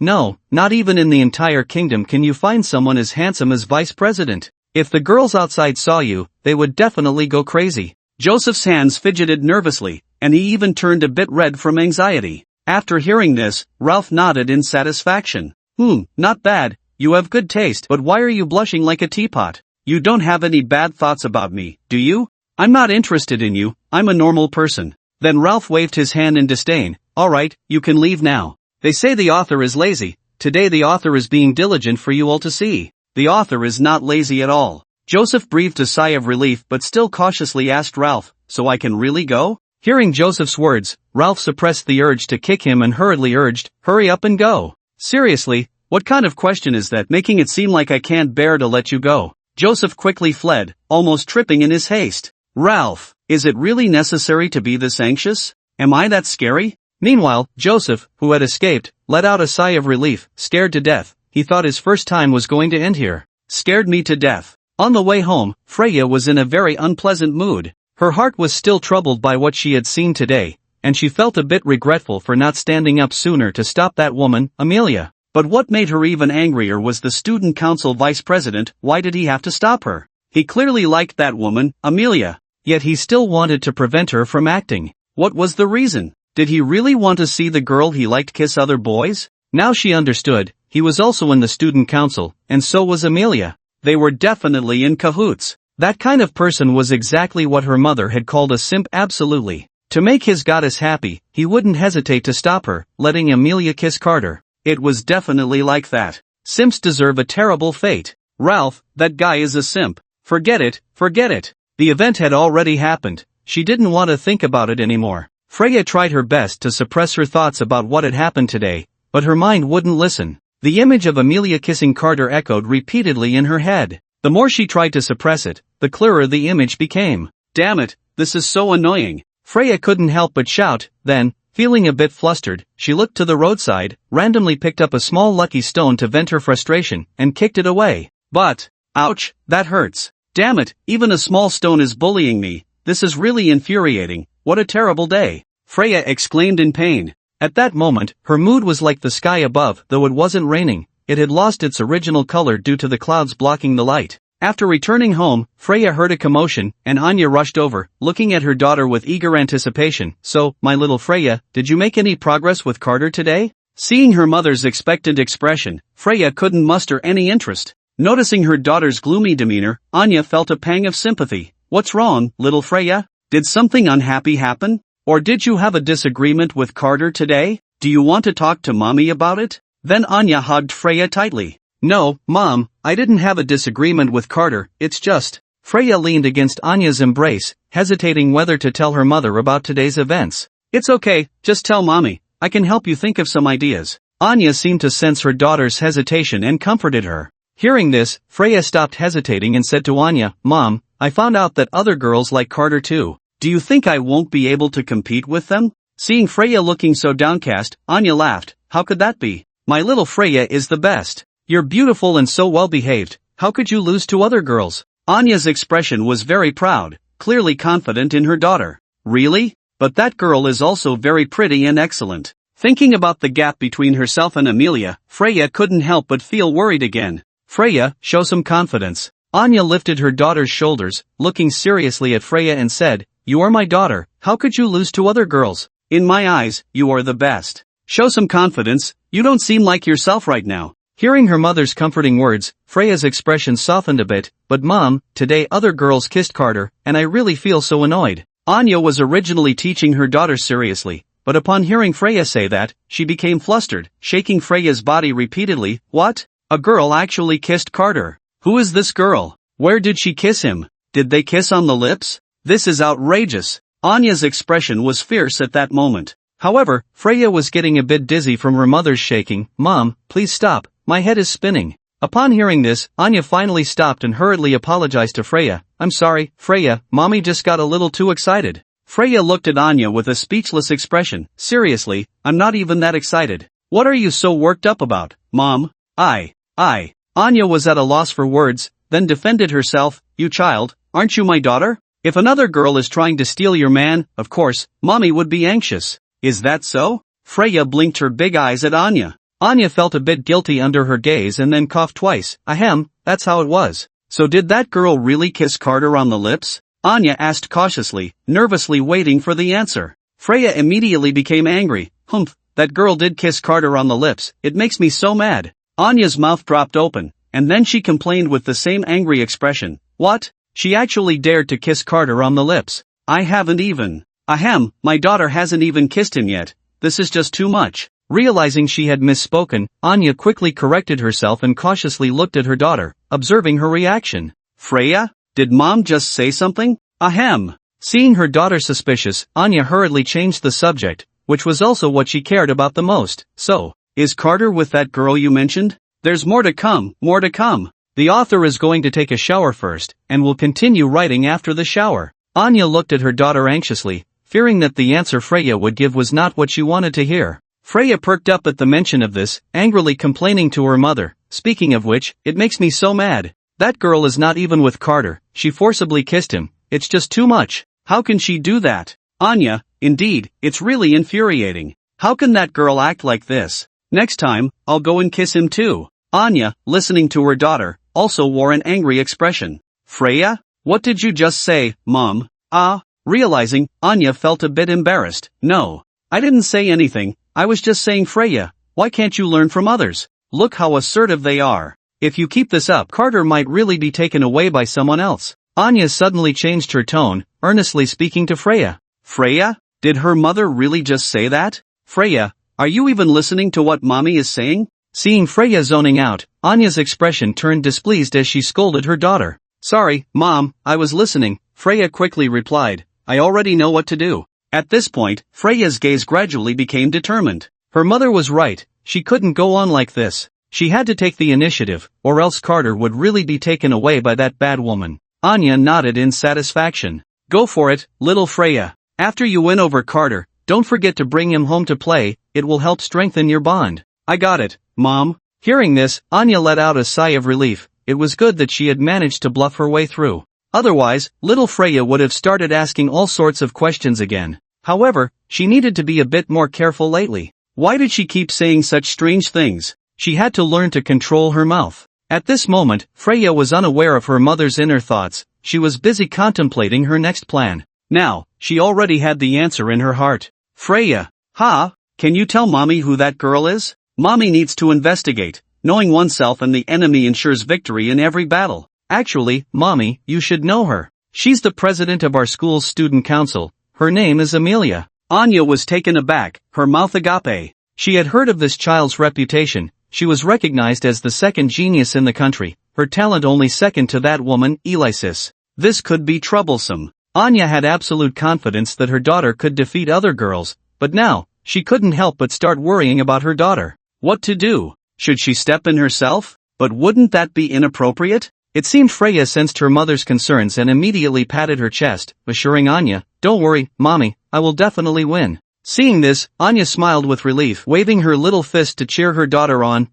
not even in the entire kingdom can you find someone as handsome as Vice President. If the girls outside saw you, they would definitely go crazy. Joseph's hands fidgeted nervously, and he even turned a bit red from anxiety. After hearing this, Ralph nodded in satisfaction. Not bad, you have good taste, but why are you blushing like a teapot? You don't have any bad thoughts about me, do you? I'm not interested in you, I'm a normal person. Then Ralph waved his hand in disdain. Alright, you can leave now. They say the author is lazy. Today the author is being diligent for you all to see. The author is not lazy at all. Joseph breathed a sigh of relief but still cautiously asked Ralph, so I can really go? Hearing Joseph's words, Ralph suppressed the urge to kick him and hurriedly urged, hurry up and go. Seriously, what kind of question is that, making it seem like I can't bear to let you go? Joseph quickly fled, almost tripping in his haste. Ralph, is it really necessary to be this anxious? Am I that scary? Meanwhile, Joseph, who had escaped, let out a sigh of relief, scared to death. He thought his first time was going to end here. Scared me to death. On the way home, Freya was in a very unpleasant mood. Her heart was still troubled by what she had seen today, and she felt a bit regretful for not standing up sooner to stop that woman, Amelia. But what made her even angrier was the student council vice president. Why did he have to stop her? He clearly liked that woman, Amelia, yet he still wanted to prevent her from acting. What was the reason? Did he really want to see the girl he liked kiss other boys? Now she understood, he was also in the student council, and so was Amelia. They were definitely in cahoots. That kind of person was exactly what her mother had called a simp. Absolutely. To make his goddess happy, he wouldn't hesitate to stop her, letting Amelia kiss Carter. It was definitely like that. Simps deserve a terrible fate. Ralph, that guy is a simp. Forget it, forget it. The event had already happened. She didn't want to think about it anymore. Freya tried her best to suppress her thoughts about what had happened today, but her mind wouldn't listen. The image of Amelia kissing Carter echoed repeatedly in her head. The more she tried to suppress it, the clearer the image became. Damn it, this is so annoying. Freya couldn't help but shout. Then, feeling a bit flustered, she looked to the roadside, randomly picked up a small lucky stone to vent her frustration, and kicked it away. But, ouch, that hurts. Damn it, even a small stone is bullying me. This is really infuriating. What a terrible day. Freya exclaimed in pain. At that moment, her mood was like the sky above. Though it wasn't raining, it had lost its original color due to the clouds blocking the light. After returning home, Freya heard a commotion, and Anya rushed over, looking at her daughter with eager anticipation. So, my little Freya, did you make any progress with Carter today? Seeing her mother's expectant expression, Freya couldn't muster any interest. Noticing her daughter's gloomy demeanor, Anya felt a pang of sympathy. What's wrong, little Freya? Did something unhappy happen? Or did you have a disagreement with Carter today? Do you want to talk to mommy about it? Then Anya hugged Freya tightly. No, Mom, I didn't have a disagreement with Carter, it's just... Freya leaned against Anya's embrace, hesitating whether to tell her mother about today's events. It's okay, just tell mommy, I can help you think of some ideas. Anya seemed to sense her daughter's hesitation and comforted her. Hearing this, Freya stopped hesitating and said to Anya, Mom, I found out that other girls like Carter too. Do you think I won't be able to compete with them? Seeing Freya looking so downcast, Anya laughed. How could that be? My little Freya is the best. You're beautiful and so well behaved. How could you lose to other girls? Anya's expression was very proud, clearly confident in her daughter. Really? But that girl is also very pretty and excellent. Thinking about the gap between herself and Amelia, Freya couldn't help but feel worried again. Freya, show some confidence. Anya lifted her daughter's shoulders, looking seriously at Freya and said, You are my daughter, how could you lose to other girls? In my eyes, you are the best. Show some confidence, you don't seem like yourself right now. Hearing her mother's comforting words, Freya's expression softened a bit. But Mom, today other girls kissed Carter, and I really feel so annoyed. Anya was originally teaching her daughter seriously, but upon hearing Freya say that, she became flustered, shaking Freya's body repeatedly. What? A girl actually kissed Carter. Who is this girl? Where did she kiss him? Did they kiss on the lips? This is outrageous. Anya's expression was fierce at that moment. However, Freya was getting a bit dizzy from her mother's shaking. Mom, please stop, my head is spinning. Upon hearing this, Anya finally stopped and hurriedly apologized to Freya. I'm sorry, Freya, mommy just got a little too excited. Freya looked at Anya with a speechless expression. Seriously, I'm not even that excited. What are you so worked up about, Mom? Anya was at a loss for words, then defended herself. You child, aren't you my daughter? If another girl is trying to steal your man, of course, mommy would be anxious. Is that so? Freya blinked her big eyes at Anya. Anya felt a bit guilty under her gaze and then coughed twice. Ahem, that's how it was. So did that girl really kiss Carter on the lips? Anya asked cautiously, nervously waiting for the answer. Freya immediately became angry. Humph, that girl did kiss Carter on the lips, it makes me so mad. Anya's mouth dropped open, and then she complained with the same angry expression. What? She actually dared to kiss Carter on the lips. I haven't even. Ahem, my daughter hasn't even kissed him yet. This is just too much. Realizing she had misspoken, Anya quickly corrected herself and cautiously looked at her daughter, observing her reaction. Freya? Did Mom just say something? Ahem. Seeing her daughter suspicious, Anya hurriedly changed the subject, which was also what she cared about the most. So, is Carter with that girl you mentioned? There's more to come, more to come. The author is going to take a shower first, and will continue writing after the shower. Anya looked at her daughter anxiously, fearing that the answer Freya would give was not what she wanted to hear. Freya perked up at the mention of this, angrily complaining to her mother. Speaking of which, it makes me so mad. That girl is not even with Carter, she forcibly kissed him. It's just too much. How can she do that? Anya, indeed, it's really infuriating. How can that girl act like this? Next time, I'll go and kiss him too. Anya, listening to her daughter, also wore an angry expression. Freya? What did you just say, Mom? Realizing, Anya felt a bit embarrassed. No. I didn't say anything, I was just saying Freya, why can't you learn from others? Look how assertive they are. If you keep this up, Carter might really be taken away by someone else. Anya suddenly changed her tone, earnestly speaking to Freya. Freya? Did her mother really just say that? Freya, are you even listening to what mommy is saying? Seeing Freya zoning out, Anya's expression turned displeased as she scolded her daughter. Sorry, Mom, I was listening, Freya quickly replied. I already know what to do. At this point, Freya's gaze gradually became determined. Her mother was right, she couldn't go on like this. She had to take the initiative, or else Carter would really be taken away by that bad woman. Anya nodded in satisfaction. Go for it, little Freya. After you win over Carter, don't forget to bring him home to play, it will help strengthen your bond. I got it, Mom. Hearing this, Anya let out a sigh of relief. It was good that she had managed to bluff her way through. Otherwise, little Freya would have started asking all sorts of questions again. However, she needed to be a bit more careful lately. Why did she keep saying such strange things? She had to learn to control her mouth. At this moment, Freya was unaware of her mother's inner thoughts. She was busy contemplating her next plan. Now, she already had the answer in her heart. Freya, can you tell mommy who that girl is? Mommy needs to investigate. Knowing oneself and the enemy ensures victory in every battle. Actually, mommy, you should know her. She's the president of our school's student council. Her name is Amelia. Anya was taken aback, her mouth agape. She had heard of this child's reputation. She was recognized as the second genius in the country, her talent only second to that woman, Alexis. This could be troublesome. Anya had absolute confidence that her daughter could defeat other girls, but now, she couldn't help but start worrying about her daughter. What to do? Should she step in herself? But wouldn't that be inappropriate? It seemed Freya sensed her mother's concerns and immediately patted her chest, assuring Anya, don't worry, mommy, I will definitely win. Seeing this, Anya smiled with relief, waving her little fist to cheer her daughter on.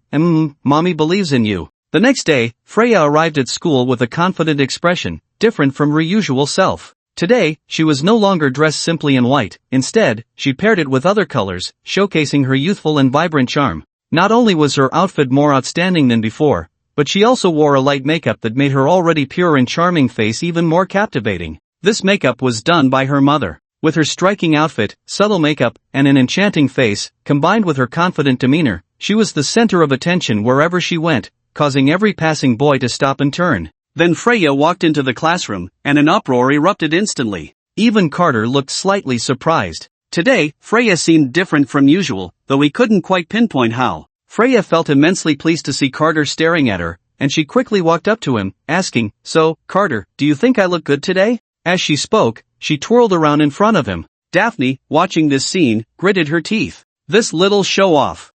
Mommy believes in you. The next day, Freya arrived at school with a confident expression, different from her usual self. Today, she was no longer dressed simply in white. Instead, she paired it with other colors, showcasing her youthful and vibrant charm. Not only was her outfit more outstanding than before, but she also wore a light makeup that made her already pure and charming face even more captivating. This makeup was done by her mother. With her striking outfit, subtle makeup, and an enchanting face, combined with her confident demeanor, she was the center of attention wherever she went, causing every passing boy to stop and turn. Then Freya walked into the classroom, and an uproar erupted instantly. Even Carter looked slightly surprised. Today, Freya seemed different from usual, though he couldn't quite pinpoint how. Freya felt immensely pleased to see Carter staring at her, and she quickly walked up to him, asking, So, Carter, do you think I look good today? As she spoke, she twirled around in front of him. Daphne, watching this scene, gritted her teeth. This little show-off.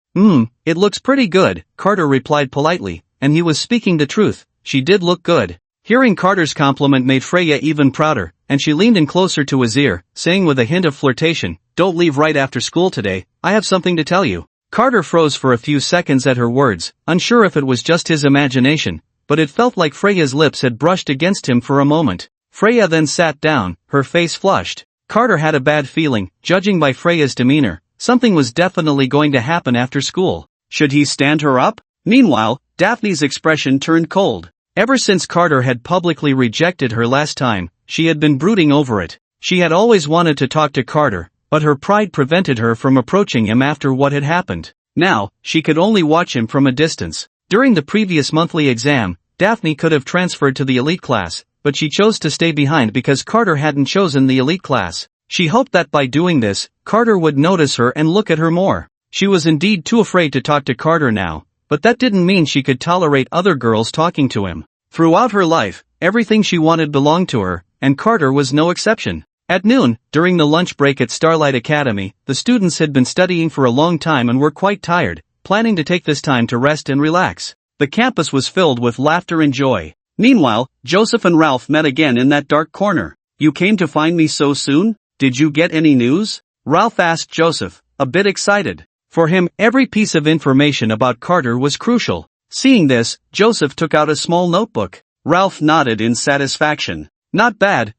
It looks pretty good, Carter replied politely, and he was speaking the truth. She did look good. Hearing Carter's compliment made Freya even prouder, and she leaned in closer to his ear, saying with a hint of flirtation, Don't leave right after school today, I have something to tell you. Carter froze for a few seconds at her words, unsure if it was just his imagination, but it felt like Freya's lips had brushed against him for a moment. Freya then sat down, her face flushed. Carter had a bad feeling, judging by Freya's demeanor. Something was definitely going to happen after school. Should he stand her up? Meanwhile, Daphne's expression turned cold. Ever since Carter had publicly rejected her last time, she had been brooding over it. She had always wanted to talk to Carter, but her pride prevented her from approaching him after what had happened. Now, she could only watch him from a distance. During the previous monthly exam, Daphne could have transferred to the elite class, but she chose to stay behind because Carter hadn't chosen the elite class. She hoped that by doing this, Carter would notice her and look at her more. She was indeed too afraid to talk to Carter now, but that didn't mean she could tolerate other girls talking to him. Throughout her life, everything she wanted belonged to her, and Carter was no exception. At noon, during the lunch break at Starlight Academy, the students had been studying for a long time and were quite tired, planning to take this time to rest and relax. The campus was filled with laughter and joy. Meanwhile, Joseph and Ralph met again in that dark corner. You came to find me so soon? Did you get any news? Ralph asked Joseph, a bit excited. For him, every piece of information about Carter was crucial. Seeing this, Joseph took out a small notebook. Ralph nodded in satisfaction. Not bad,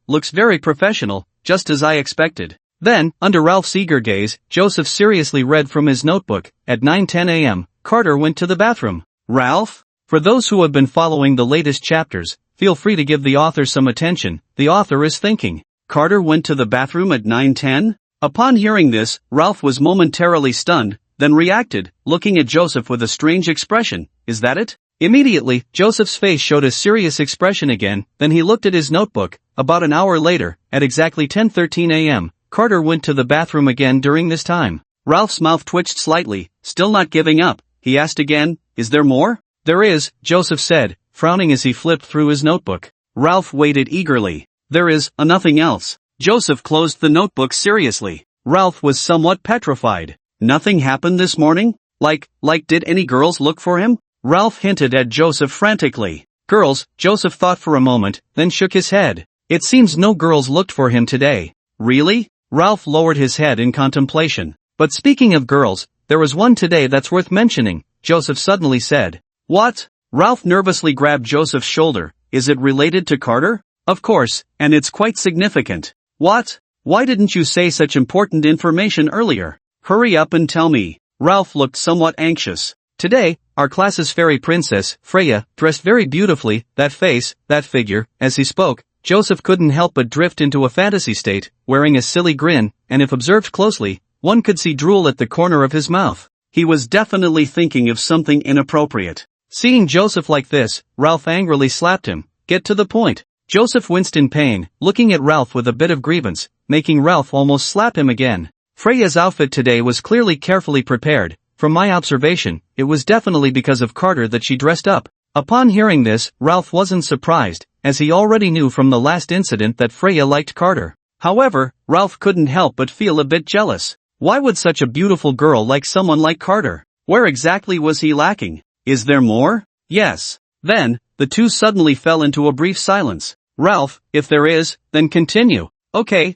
looks very professional, just as I expected. Then, under Ralph's eager gaze, Joseph seriously read from his notebook. At 9:10 a.m., Carter went to the bathroom. Ralph? For those who have been following the latest chapters, feel free to give the author some attention. The author is thinking. Carter went to the bathroom at 9:10? Upon hearing this, Ralph was momentarily stunned, then reacted, looking at Joseph with a strange expression. Is that it? Immediately, Joseph's face showed a serious expression again, then he looked at his notebook. About an hour later, at exactly 10:13 a.m., Carter went to the bathroom again during this time. Ralph's mouth twitched slightly, still not giving up. He asked again, "Is there more?" "There is," Joseph said, frowning as he flipped through his notebook. Ralph waited eagerly. "There is, nothing else." Joseph closed the notebook seriously. Ralph was somewhat petrified. "Nothing happened this morning? Like did any girls look for him?" Ralph hinted at Joseph frantically. "Girls?" Joseph thought for a moment, then shook his head. "It seems no girls looked for him today." "Really?" Ralph lowered his head in contemplation. "But speaking of girls, there was one today that's worth mentioning," Joseph suddenly said. "What?" Ralph nervously grabbed Joseph's shoulder. "Is it related to Carter?" "Of course, and it's quite significant." "What? Why didn't you say such important information earlier? Hurry up and tell me." Ralph looked somewhat anxious. "Today, our class's fairy princess, Freya, dressed very beautifully, that face, that figure." As he spoke, Joseph couldn't help but drift into a fantasy state, wearing a silly grin, and if observed closely, one could see drool at the corner of his mouth. He was definitely thinking of something inappropriate. Seeing Joseph like this, Ralph angrily slapped him. "Get to the point." Joseph winced in pain, looking at Ralph with a bit of grievance, making Ralph almost slap him again. Freya's outfit today was clearly carefully prepared. From my observation, it was definitely because of Carter that she dressed up. Upon hearing this, Ralph wasn't surprised, as he already knew from the last incident that Freya liked Carter. However, Ralph couldn't help but feel a bit jealous. Why would such a beautiful girl like someone like Carter? Where exactly was he lacking? Is there more? Yes. Then, the two suddenly fell into a brief silence. "Ralph, if there is, then continue." Okay.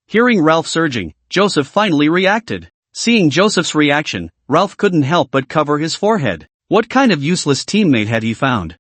Hearing Ralph's urging, Joseph finally reacted. Seeing Joseph's reaction, Ralph couldn't help but cover his forehead. What kind of useless teammate had he found?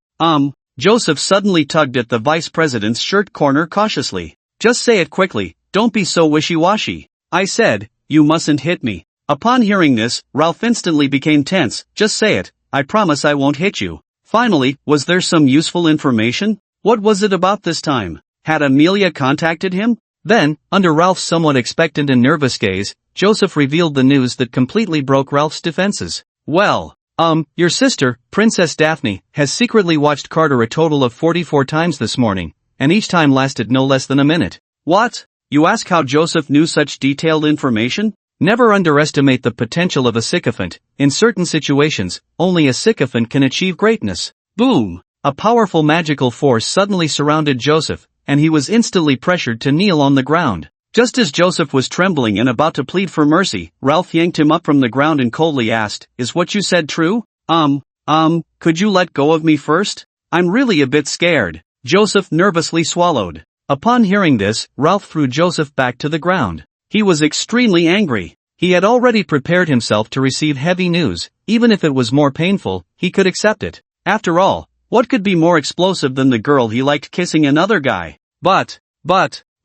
Joseph suddenly tugged at the vice president's shirt corner cautiously. "Just say it quickly, don't be so wishy-washy." "I said, you mustn't hit me." Upon hearing this, Ralph instantly became tense. "Just say it, I promise I won't hit you." Finally, was there some useful information? What was it about this time? Had Amelia contacted him? Then, under Ralph's somewhat expectant and nervous gaze, Joseph revealed the news that completely broke Ralph's defenses. "Well, your sister, Princess Daphne, has secretly watched Carter a total of 44 times this morning, and each time lasted no less than a minute." "What? You ask how Joseph knew such detailed information?" Never underestimate the potential of a sycophant. In certain situations, only a sycophant can achieve greatness. Boom! A powerful magical force suddenly surrounded Joseph, and he was instantly pressured to kneel on the ground. Just as Joseph was trembling and about to plead for mercy, Ralph yanked him up from the ground and coldly asked, "Is what you said true?" Could you let go of me first? I'm really a bit scared." Joseph nervously swallowed. Upon hearing this, Ralph threw Joseph back to the ground. He was extremely angry. He had already prepared himself to receive heavy news. Even if it was more painful, he could accept it. After all, what could be more explosive than the girl he liked kissing another guy? But,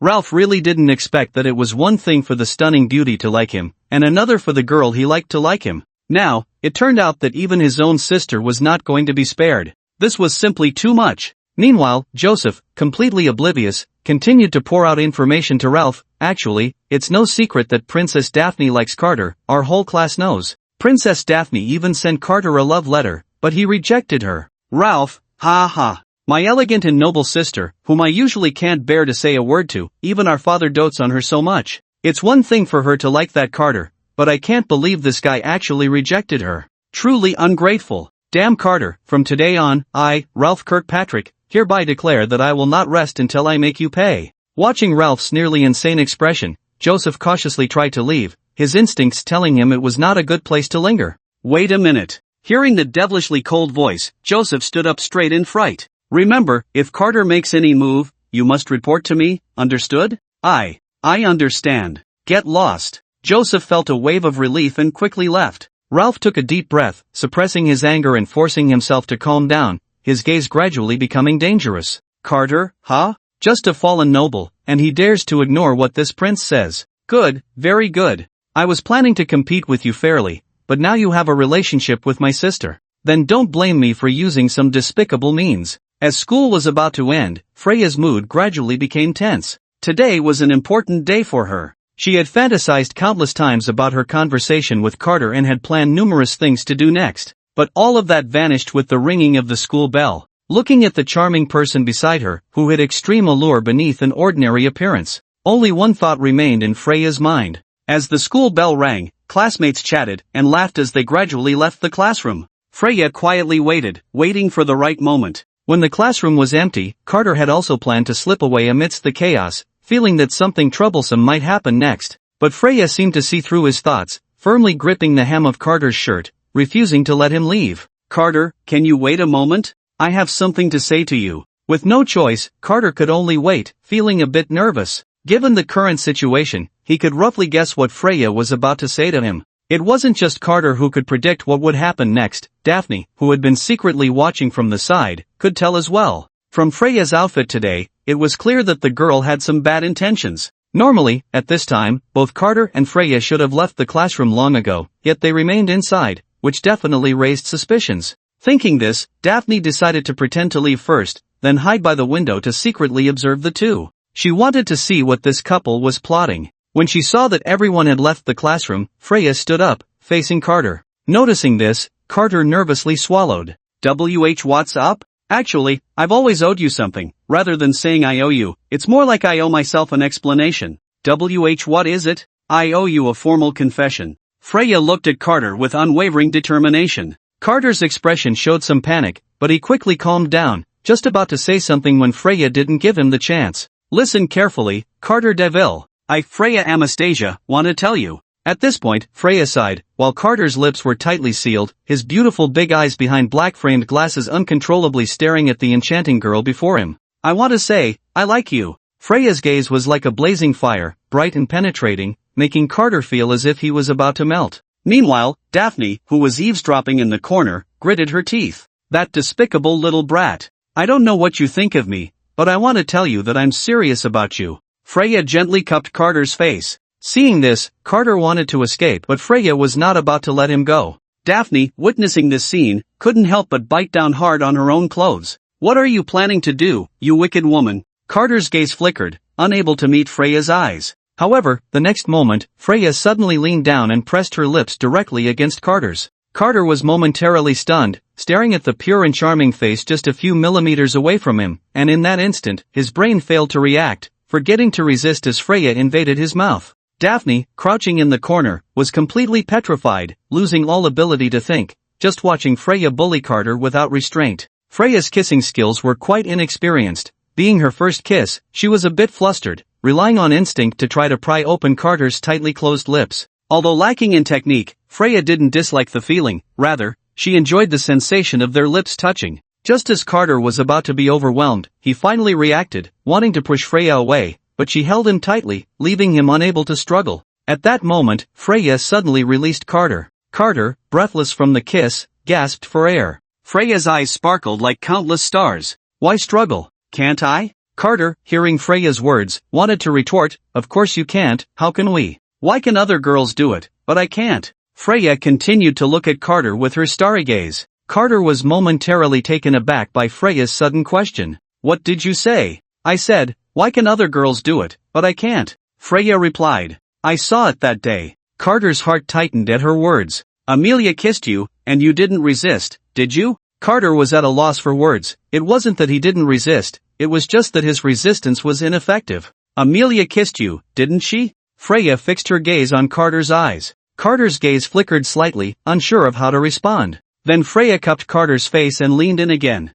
Ralph really didn't expect that it was one thing for the stunning beauty to like him, and another for the girl he liked to like him. Now, it turned out that even his own sister was not going to be spared. This was simply too much. Meanwhile, Joseph, completely oblivious, continued to pour out information to Ralph. "Actually, it's no secret that Princess Daphne likes Carter, our whole class knows. Princess Daphne even sent Carter a love letter, but he rejected her." Ralph, ha. "My elegant and noble sister, whom I usually can't bear to say a word to, even our father dotes on her so much. It's one thing for her to like that Carter, but I can't believe this guy actually rejected her. Truly ungrateful. Damn Carter. From today on, I, Ralph Kirkpatrick, hereby declare that I will not rest until I make you pay." Watching Ralph's nearly insane expression, Joseph cautiously tried to leave, his instincts telling him it was not a good place to linger. "Wait a minute." Hearing the devilishly cold voice, Joseph stood up straight in fright. "Remember, if Carter makes any move, you must report to me, understood?" I understand. Get lost." Joseph felt a wave of relief and quickly left. Ralph took a deep breath, suppressing his anger and forcing himself to calm down, his gaze gradually becoming dangerous. "Carter, huh? Just a fallen noble, and he dares to ignore what this prince says. Good, very good. I was planning to compete with you fairly, but now you have a relationship with my sister. Then don't blame me for using some despicable means." As school was about to end, Freya's mood gradually became tense. Today was an important day for her. She had fantasized countless times about her conversation with Carter and had planned numerous things to do next. But all of that vanished with the ringing of the school bell. Looking at the charming person beside her, who had extreme allure beneath an ordinary appearance, only one thought remained in Freya's mind. As the school bell rang, classmates chatted and laughed as they gradually left the classroom. Freya quietly waiting for the right moment. When the classroom was empty, Carter had also planned to slip away amidst the chaos, feeling that something troublesome might happen next. But Freya seemed to see through his thoughts, firmly gripping the hem of Carter's shirt, refusing to let him leave. "Carter, can you wait a moment? I have something to say to you." With no choice, Carter could only wait, feeling a bit nervous. Given the current situation, he could roughly guess what Freya was about to say to him. It wasn't just Carter who could predict what would happen next. Daphne, who had been secretly watching from the side, could tell as well. From Freya's outfit today, it was clear that the girl had some bad intentions. Normally, at this time, both Carter and Freya should have left the classroom long ago, yet they remained inside, which definitely raised suspicions. Thinking this, Daphne decided to pretend to leave first, then hide by the window to secretly observe the two. She wanted to see what this couple was plotting. When she saw that everyone had left the classroom, Freya stood up, facing Carter. Noticing this, Carter nervously swallowed. What's up? Actually, I've always owed you something. Rather than saying I owe you, it's more like I owe myself an explanation. What is it? I owe you a formal confession. Freya looked at Carter with unwavering determination. Carter's expression showed some panic, but he quickly calmed down, just about to say something when Freya didn't give him the chance. Listen carefully, Carter Deville. Freya Anastasia, want to tell you. At this point, Freya sighed, while Carter's lips were tightly sealed, his beautiful big eyes behind black-framed glasses uncontrollably staring at the enchanting girl before him. I want to say, I like you. Freya's gaze was like a blazing fire, bright and penetrating, making Carter feel as if he was about to melt. Meanwhile, Daphne, who was eavesdropping in the corner, gritted her teeth. That despicable little brat. I don't know what you think of me, but I want to tell you that I'm serious about you. Freya gently cupped Carter's face. Seeing this, Carter wanted to escape, but Freya was not about to let him go. Daphne, witnessing this scene, couldn't help but bite down hard on her own clothes. What are you planning to do, you wicked woman? Carter's gaze flickered, unable to meet Freya's eyes. However, the next moment, Freya suddenly leaned down and pressed her lips directly against Carter's. Carter was momentarily stunned, staring at the pure and charming face just a few millimeters away from him, and in that instant, his brain failed to react, forgetting to resist as Freya invaded his mouth. Daphne, crouching in the corner, was completely petrified, losing all ability to think, just watching Freya bully Carter without restraint. Freya's kissing skills were quite inexperienced. Being her first kiss, she was a bit flustered, relying on instinct to try to pry open Carter's tightly closed lips. Although lacking in technique, Freya didn't dislike the feeling, rather, she enjoyed the sensation of their lips touching. Just as Carter was about to be overwhelmed, he finally reacted, wanting to push Freya away, but she held him tightly, leaving him unable to struggle. At that moment, Freya suddenly released Carter. Carter, breathless from the kiss, gasped for air. Freya's eyes sparkled like countless stars. Why struggle? Can't I? Carter, hearing Freya's words, wanted to retort, of course you can't, how can we? Why can other girls do it, but I can't? Freya continued to look at Carter with her starry gaze. Carter was momentarily taken aback by Freya's sudden question. What did you say? I said, why can other girls do it, but I can't? Freya replied. I saw it that day. Carter's heart tightened at her words. Amelia kissed you, and you didn't resist, did you? Carter was at a loss for words. It wasn't that he didn't resist, it was just that his resistance was ineffective. Amelia kissed you, didn't she? Freya fixed her gaze on Carter's eyes. Carter's gaze flickered slightly, unsure of how to respond. Then Freya cupped Carter's face and leaned in again.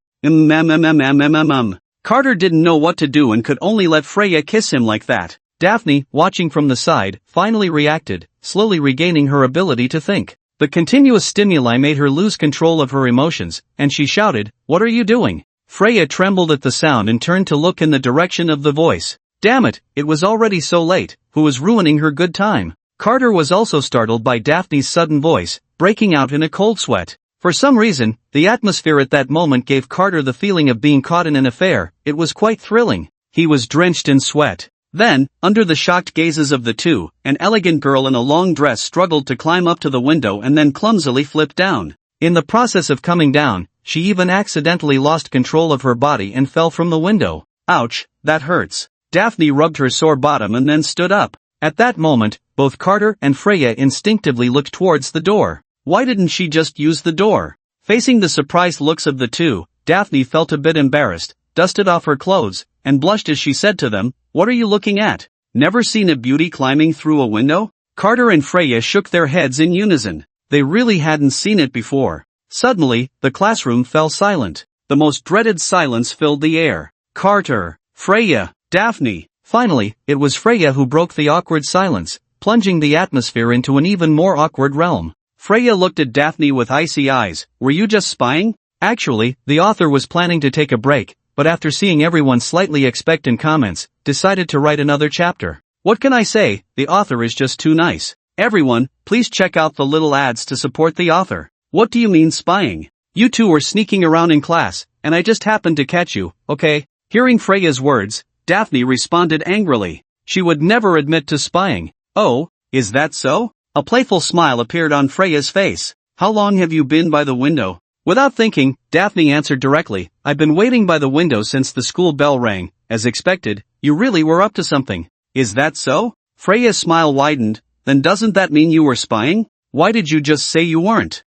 Carter didn't know what to do and could only let Freya kiss him like that. Daphne, watching from the side, finally reacted, slowly regaining her ability to think. The continuous stimuli made her lose control of her emotions, and she shouted, What are you doing? Freya trembled at the sound and turned to look in the direction of the voice. Damn it, it was already so late, who was ruining her good time? Carter was also startled by Daphne's sudden voice, breaking out in a cold sweat. For some reason, the atmosphere at that moment gave Carter the feeling of being caught in an affair. It was quite thrilling. He was drenched in sweat. Then, under the shocked gazes of the two, an elegant girl in a long dress struggled to climb up to the window and then clumsily flipped down. In the process of coming down, she even accidentally lost control of her body and fell from the window. Ouch, that hurts. Daphne rubbed her sore bottom and then stood up. At that moment, both Carter and Freya instinctively looked towards the door. Why didn't she just use the door? Facing the surprised looks of the two, Daphne felt a bit embarrassed, dusted off her clothes, and blushed as she said to them, "What are you looking at? Never seen a beauty climbing through a window?" Carter and Freya shook their heads in unison. They really hadn't seen it before. Suddenly, the classroom fell silent. The most dreaded silence filled the air. Carter, Freya, Daphne. Finally, it was Freya who broke the awkward silence, plunging the atmosphere into an even more awkward realm. Freya looked at Daphne with icy eyes. "Were you just spying?" Actually, the author was planning to take a break, but after seeing everyone's slightly expectant comments, decided to write another chapter. What can I say, the author is just too nice. Everyone, please check out the little ads to support the author. What do you mean spying? You two were sneaking around in class, and I just happened to catch you, okay? Hearing Freya's words, Daphne responded angrily. She would never admit to spying. Oh, is that so? A playful smile appeared on Freya's face. How long have you been by the window? Without thinking, Daphne answered directly, "I've been waiting by the window since the school bell rang." As expected, you really were up to something. Is that so? Freya's smile widened. Then doesn't that mean you were spying? Why did you just say you weren't?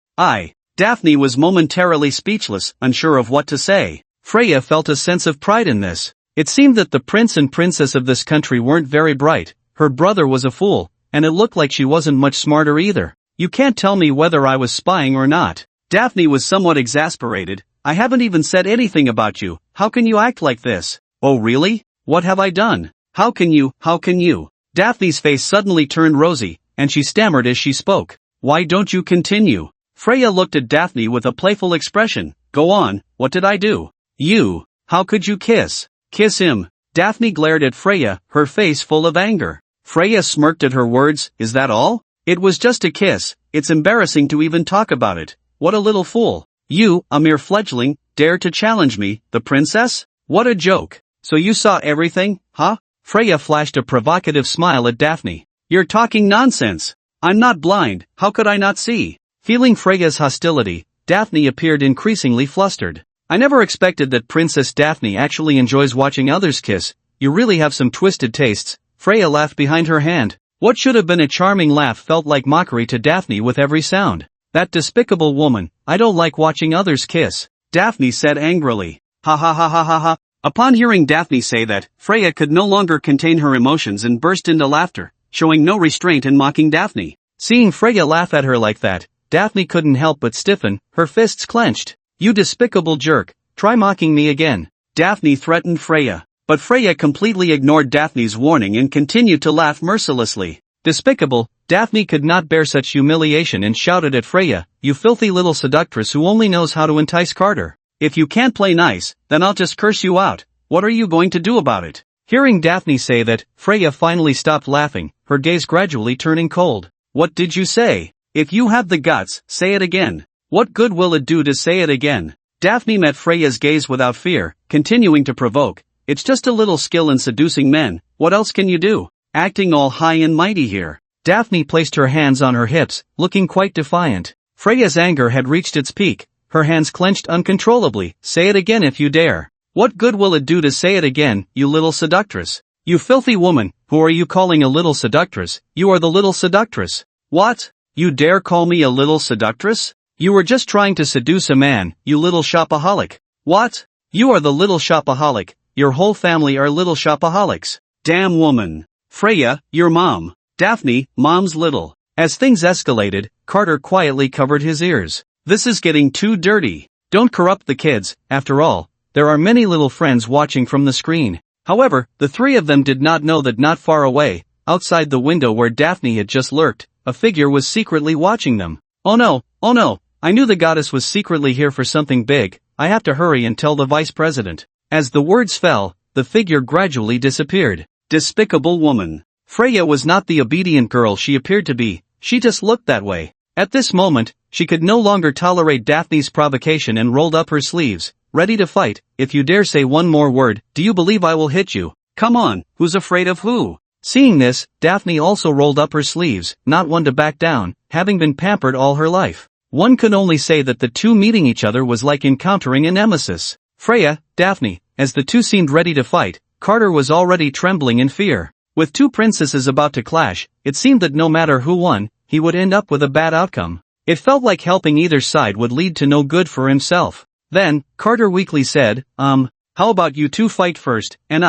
Daphne was momentarily speechless, unsure of what to say. Freya felt a sense of pride in this. It seemed that the prince and princess of this country weren't very bright, her brother was a fool, and it looked like she wasn't much smarter either. You can't tell me whether I was spying or not. Daphne was somewhat exasperated. I haven't even said anything about you, how can you act like this? Oh really? What have I done? How can you? Daphne's face suddenly turned rosy, and she stammered as she spoke. Why don't you continue? Freya looked at Daphne with a playful expression. Go on, what did I do? You. How could you kiss? Kiss him. Daphne glared at Freya, her face full of anger. Freya smirked at her words. Is that all? It was just a kiss. It's embarrassing to even talk about it. What a little fool. You, a mere fledgling, dare to challenge me, the princess? What a joke. So you saw everything, huh? Freya flashed a provocative smile at Daphne. You're talking nonsense. I'm not blind, how could I not see? Feeling Freya's hostility, Daphne appeared increasingly flustered. I never expected that Princess Daphne actually enjoys watching others kiss. You really have some twisted tastes. Freya laughed behind her hand. What should have been a charming laugh felt like mockery to Daphne with every sound. That despicable woman, I don't like watching others kiss, Daphne said angrily. Ha ha ha ha ha ha. Upon hearing Daphne say that, Freya could no longer contain her emotions and burst into laughter, showing no restraint in mocking Daphne. Seeing Freya laugh at her like that, Daphne couldn't help but stiffen, her fists clenched. You despicable jerk, try mocking me again. Daphne threatened Freya. But Freya completely ignored Daphne's warning and continued to laugh mercilessly. Despicable, Daphne could not bear such humiliation and shouted at Freya, you filthy little seductress who only knows how to entice Carter. If you can't play nice, then I'll just curse you out. What are you going to do about it? Hearing Daphne say that, Freya finally stopped laughing, her gaze gradually turning cold. What did you say? If you have the guts, say it again. What good will it do to say it again? Daphne met Freya's gaze without fear, continuing to provoke. It's just a little skill in seducing men, what else can you do? Acting all high and mighty here. Daphne placed her hands on her hips, looking quite defiant. Freya's anger had reached its peak, her hands clenched uncontrollably. Say it again if you dare. What good will it do to say it again, you little seductress? You filthy woman, who are you calling a little seductress? You are the little seductress. What? You dare call me a little seductress? You were just trying to seduce a man, you little shopaholic. What? You are the little shopaholic. Your whole family are little shopaholics. Damn woman. Freya, your mom. Daphne, mom's little. As things escalated, Carter quietly covered his ears. This is getting too dirty. Don't corrupt the kids, after all, there are many little friends watching from the screen. However, the three of them did not know that not far away, outside the window where Daphne had just lurked, a figure was secretly watching them. Oh no, I knew the goddess was secretly here for something big, I have to hurry and tell the vice president. As the words fell, the figure gradually disappeared. Despicable woman. Freya was not the obedient girl she appeared to be, she just looked that way. At this moment, she could no longer tolerate Daphne's provocation and rolled up her sleeves, ready to fight. If you dare say one more word, do you believe I will hit you? Come on, who's afraid of who? Seeing this, Daphne also rolled up her sleeves, not one to back down, having been pampered all her life. One could only say that the two meeting each other was like encountering a nemesis. Freya, Daphne, as the two seemed ready to fight, Carter was already trembling in fear. With two princesses about to clash, it seemed that no matter who won, he would end up with a bad outcome. It felt like helping either side would lead to no good for himself. Then, Carter weakly said, how about you two fight first, and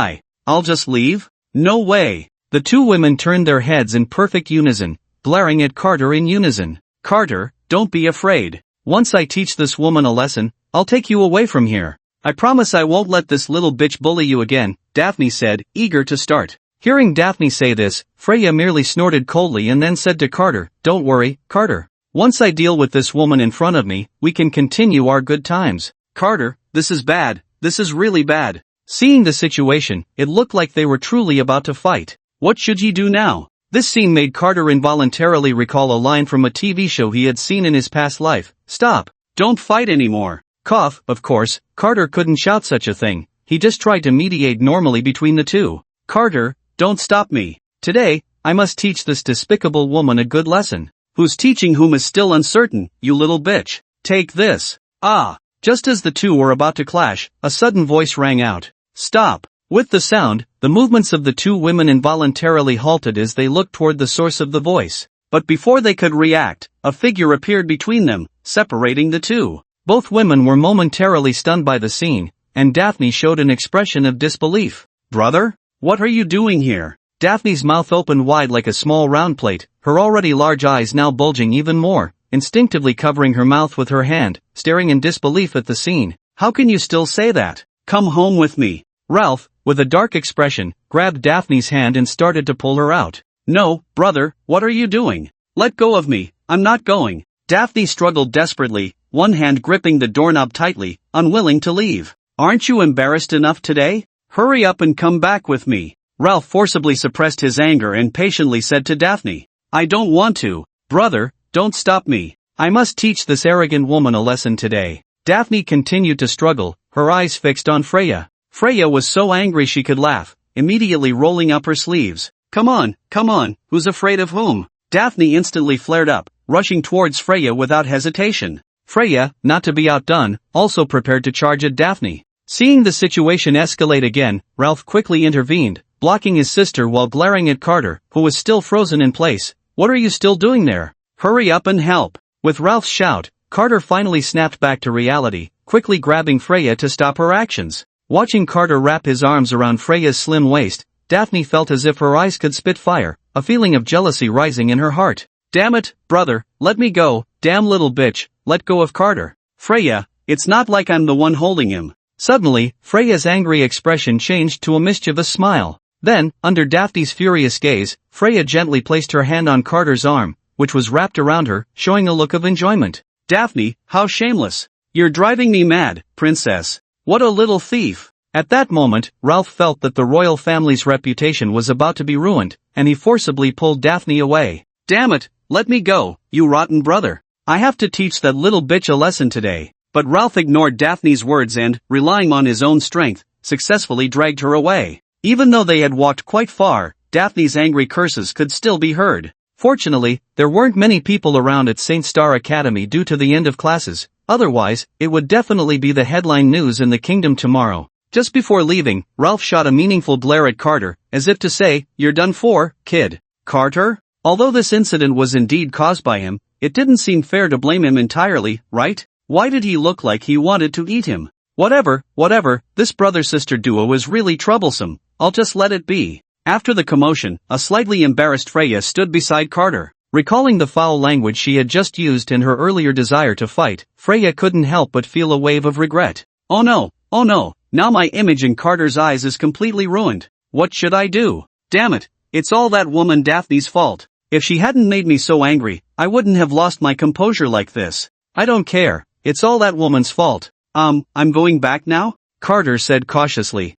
I'll just leave? No way. The two women turned their heads in perfect unison, glaring at Carter in unison. Carter, don't be afraid. Once I teach this woman a lesson, I'll take you away from here. I promise I won't let this little bitch bully you again, Daphne said, eager to start. Hearing Daphne say this, Freya merely snorted coldly and then said to Carter, don't worry, Carter. Once I deal with this woman in front of me, we can continue our good times. Carter, this is bad. This is really bad. Seeing the situation, it looked like they were truly about to fight. What should he do now? This scene made Carter involuntarily recall a line from a TV show he had seen in his past life. Stop. Don't fight anymore. Cough. Of course, Carter couldn't shout such a thing. He just tried to mediate normally between the two. Carter, don't stop me. Today, I must teach this despicable woman a good lesson. Who's teaching whom is still uncertain, you little bitch. Take this. Just as the two were about to clash, a sudden voice rang out. Stop. With the sound, the movements of the two women involuntarily halted as they looked toward the source of the voice. But before they could react, a figure appeared between them, separating the two. Both women were momentarily stunned by the scene, and Daphne showed an expression of disbelief. Brother? What are you doing here? Daphne's mouth opened wide like a small round plate, her already large eyes now bulging even more, instinctively covering her mouth with her hand, staring in disbelief at the scene. How can you still say that? Come home with me. Ralph, with a dark expression, grabbed Daphne's hand and started to pull her out. No, brother, what are you doing? Let go of me, I'm not going. Daphne struggled desperately, one hand gripping the doorknob tightly, unwilling to leave. Aren't you embarrassed enough today? Hurry up and come back with me. Ralph forcibly suppressed his anger and patiently said to Daphne, I don't want to. Brother, don't stop me. I must teach this arrogant woman a lesson today. Daphne continued to struggle, her eyes fixed on Freya. Freya was so angry she could laugh, immediately rolling up her sleeves. Come on, who's afraid of whom? Daphne instantly flared up, rushing towards Freya without hesitation. Freya, not to be outdone, also prepared to charge at Daphne. Seeing the situation escalate again, Ralph quickly intervened, blocking his sister while glaring at Carter, who was still frozen in place. What are you still doing there? Hurry up and help. With Ralph's shout, Carter finally snapped back to reality, quickly grabbing Freya to stop her actions. Watching Carter wrap his arms around Freya's slim waist, Daphne felt as if her eyes could spit fire, a feeling of jealousy rising in her heart. Damn it, brother, let me go, damn little bitch, let go of Carter. Freya, it's not like I'm the one holding him. Suddenly, Freya's angry expression changed to a mischievous smile. Then, under Daphne's furious gaze, Freya gently placed her hand on Carter's arm, which was wrapped around her, showing a look of enjoyment. Daphne, how shameless. You're driving me mad, princess. What a little thief. At that moment, Ralph felt that the royal family's reputation was about to be ruined, and he forcibly pulled Daphne away. Damn it, let me go, you rotten brother. I have to teach that little bitch a lesson today. But Ralph ignored Daphne's words and, relying on his own strength, successfully dragged her away. Even though they had walked quite far, Daphne's angry curses could still be heard. Fortunately, there weren't many people around at St. Star Academy due to the end of classes, otherwise, it would definitely be the headline news in the kingdom tomorrow. Just before leaving, Ralph shot a meaningful glare at Carter, as if to say, you're done for, kid. Carter? Although this incident was indeed caused by him, it didn't seem fair to blame him entirely, right? Why did he look like he wanted to eat him? Whatever, this brother-sister duo is really troublesome, I'll just let it be. After the commotion, a slightly embarrassed Freya stood beside Carter. Recalling the foul language she had just used in her earlier desire to fight, Freya couldn't help but feel a wave of regret. Oh no, now my image in Carter's eyes is completely ruined. What should I do? Damn it, it's all that woman Daphne's fault. If she hadn't made me so angry, I wouldn't have lost my composure like this. I don't care, it's all that woman's fault. I'm going back now? Carter said cautiously.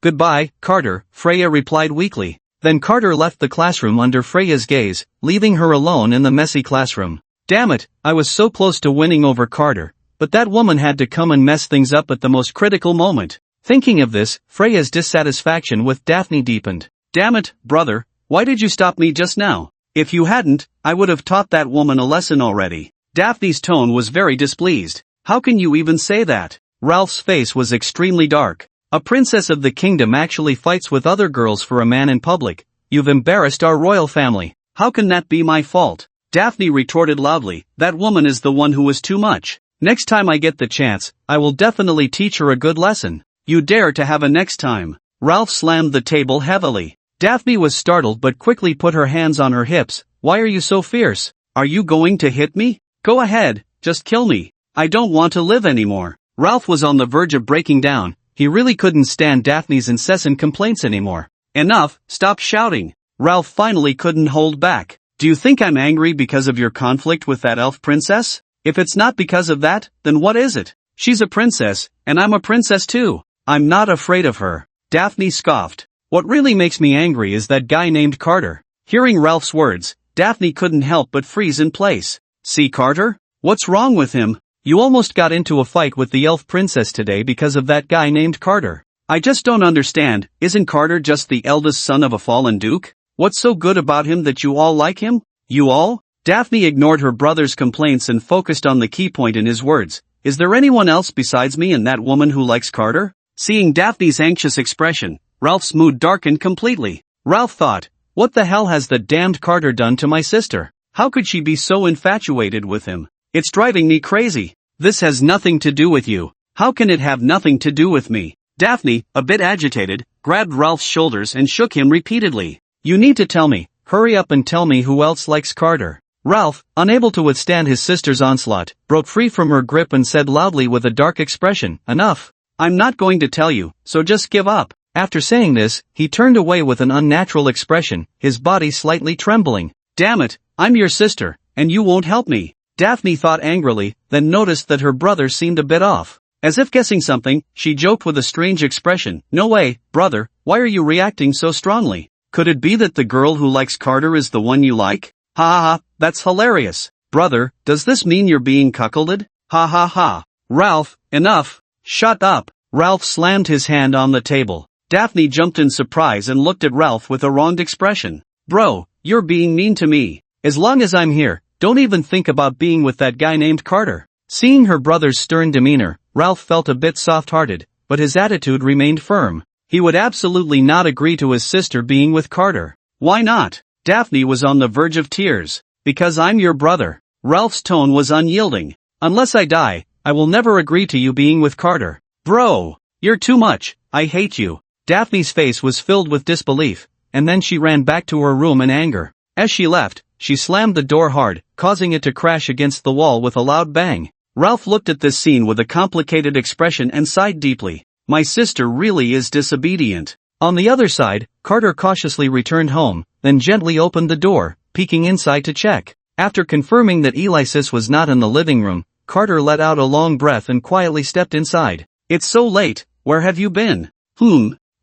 Goodbye, Carter, Freya replied weakly. Then Carter left the classroom under Freya's gaze, leaving her alone in the messy classroom. Damn it, I was so close to winning over Carter, but that woman had to come and mess things up at the most critical moment. Thinking of this, Freya's dissatisfaction with Daphne deepened. Damn it, brother, why did you stop me just now? If you hadn't, I would have taught that woman a lesson already. Daphne's tone was very displeased. How can you even say that? Ralph's face was extremely dark. A princess of the kingdom actually fights with other girls for a man in public. You've embarrassed our royal family. How can that be my fault? Daphne retorted loudly, that woman is the one who was too much. Next time I get the chance, I will definitely teach her a good lesson. You dare to have a next time. Ralph slammed the table heavily. Daphne was startled but quickly put her hands on her hips. Why are you so fierce? Are you going to hit me? Go ahead, just kill me. I don't want to live anymore. Ralph was on the verge of breaking down. He really couldn't stand Daphne's incessant complaints anymore. Enough, stop shouting. Ralph finally couldn't hold back. Do you think I'm angry because of your conflict with that elf princess? If it's not because of that, then what is it? She's a princess, and I'm a princess too. I'm not afraid of her. Daphne scoffed. What really makes me angry is that guy named Carter. Hearing Ralph's words, Daphne couldn't help but freeze in place. See Carter? What's wrong with him? You almost got into a fight with the elf princess today because of that guy named Carter. I just don't understand, isn't Carter just the eldest son of a fallen duke? What's so good about him that you all like him? You all? Daphne ignored her brother's complaints and focused on the key point in his words. Is there anyone else besides me and that woman who likes Carter? Seeing Daphne's anxious expression, Ralph's mood darkened completely. Ralph thought, what the hell has the damned Carter done to my sister? How could she be so infatuated with him? It's driving me crazy. This has nothing to do with you. How can it have nothing to do with me? Daphne, a bit agitated, grabbed Ralph's shoulders and shook him repeatedly. You need to tell me. Hurry up and tell me who else likes Carter. Ralph, unable to withstand his sister's onslaught, broke free from her grip and said loudly with a dark expression, enough. I'm not going to tell you, so just give up. After saying this, he turned away with an unnatural expression, his body slightly trembling. Damn it, I'm your sister, and you won't help me. Daphne thought angrily, then noticed that her brother seemed a bit off. As if guessing something, she joked with a strange expression, no way, brother, why are you reacting so strongly? Could it be that the girl who likes Carter is the one you like? Ha ha ha, that's hilarious. Brother, does this mean you're being cuckolded? Ha ha ha. Ralph, enough. Shut up. Ralph slammed his hand on the table. Daphne jumped in surprise and looked at Ralph with a wronged expression. Bro, you're being mean to me. As long as I'm here, don't even think about being with that guy named Carter. Seeing her brother's stern demeanor, Ralph felt a bit soft-hearted, but his attitude remained firm. He would absolutely not agree to his sister being with Carter. Why not? Daphne was on the verge of tears. Because I'm your brother. Ralph's tone was unyielding. Unless I die, I will never agree to you being with Carter. Bro, you're too much. I hate you. Daphne's face was filled with disbelief, and then she ran back to her room in anger. As she left, she slammed the door hard, causing it to crash against the wall with a loud bang. Ralph looked at this scene with a complicated expression and sighed deeply. My sister really is disobedient. On the other side, Carter cautiously returned home, then gently opened the door, peeking inside to check. After confirming that Alexis was not in the living room, Carter let out a long breath and quietly stepped inside. It's so late, where have you been?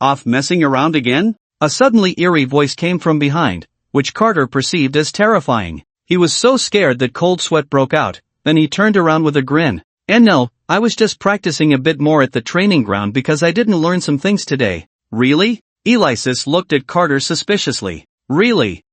Off messing around again? A suddenly eerie voice came from behind, which Carter perceived as terrifying. He was so scared that cold sweat broke out, then he turned around with a grin. And no, I was just practicing a bit more at the training ground because I didn't learn some things today. Really? Alexis looked at Carter suspiciously. Really,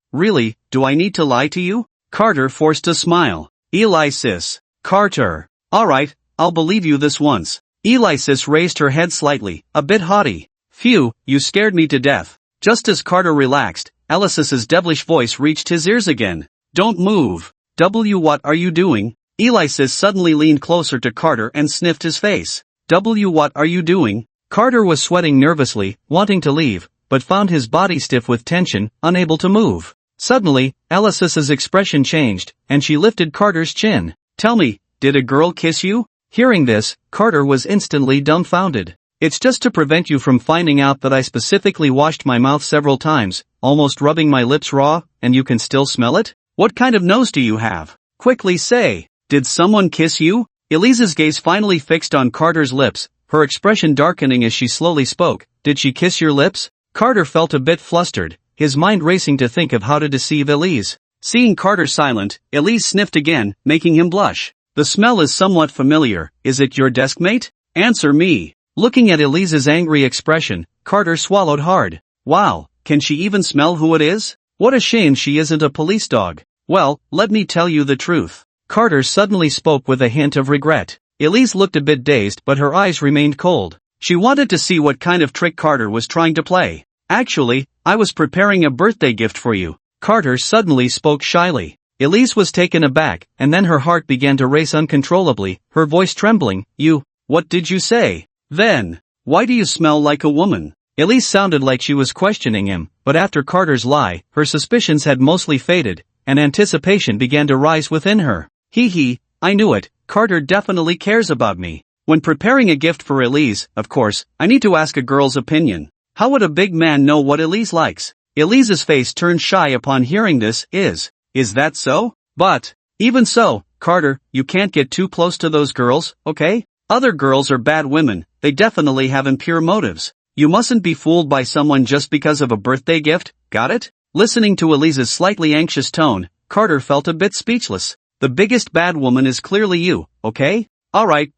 do I need to lie to you? Carter forced a smile. Alexis. Carter. Alright, I'll believe you this once. Alexis raised her head slightly, a bit haughty. Phew, you scared me to death. Just as Carter relaxed, Alexis's devilish voice reached his ears again. Don't move. What are you doing? Alexis suddenly leaned closer to Carter and sniffed his face. What are you doing? Carter was sweating nervously, wanting to leave, but found his body stiff with tension, unable to move. Suddenly, Alexis's expression changed, and she lifted Carter's chin. Tell me, did a girl kiss you? Hearing this, Carter was instantly dumbfounded. It's just to prevent you from finding out that I specifically washed my mouth several times, almost rubbing my lips raw, and you can still smell it? What kind of nose do you have? Quickly say, did someone kiss you? Elise's gaze finally fixed on Carter's lips, her expression darkening as she slowly spoke. Did she kiss your lips? Carter felt a bit flustered, his mind racing to think of how to deceive Elise. Seeing Carter silent, Elise sniffed again, making him blush. The smell is somewhat familiar. Is it your deskmate? Answer me. Looking at Elise's angry expression, Carter swallowed hard. Wow, can she even smell who it is? What a shame she isn't a police dog. Well, let me tell you the truth. Carter suddenly spoke with a hint of regret. Elise looked a bit dazed but her eyes remained cold. She wanted to see what kind of trick Carter was trying to play. Actually, I was preparing a birthday gift for you. Carter suddenly spoke shyly. Elise was taken aback, and then her heart began to race uncontrollably, her voice trembling. What did you say? Then, why do you smell like a woman? Elise sounded like she was questioning him, but after Carter's lie, her suspicions had mostly faded, and anticipation began to rise within her. I knew it, Carter definitely cares about me. When preparing a gift for Elise, of course, I need to ask a girl's opinion. How would a big man know what Elise likes? Elise's face turned shy upon hearing this. Is that so? But, even so, Carter, you can't get too close to those girls, okay? Other girls are bad women, they definitely have impure motives. You mustn't be fooled by someone just because of a birthday gift, got it? Listening to Elise's slightly anxious tone, Carter felt a bit speechless. The biggest bad woman is clearly you, okay? Alright,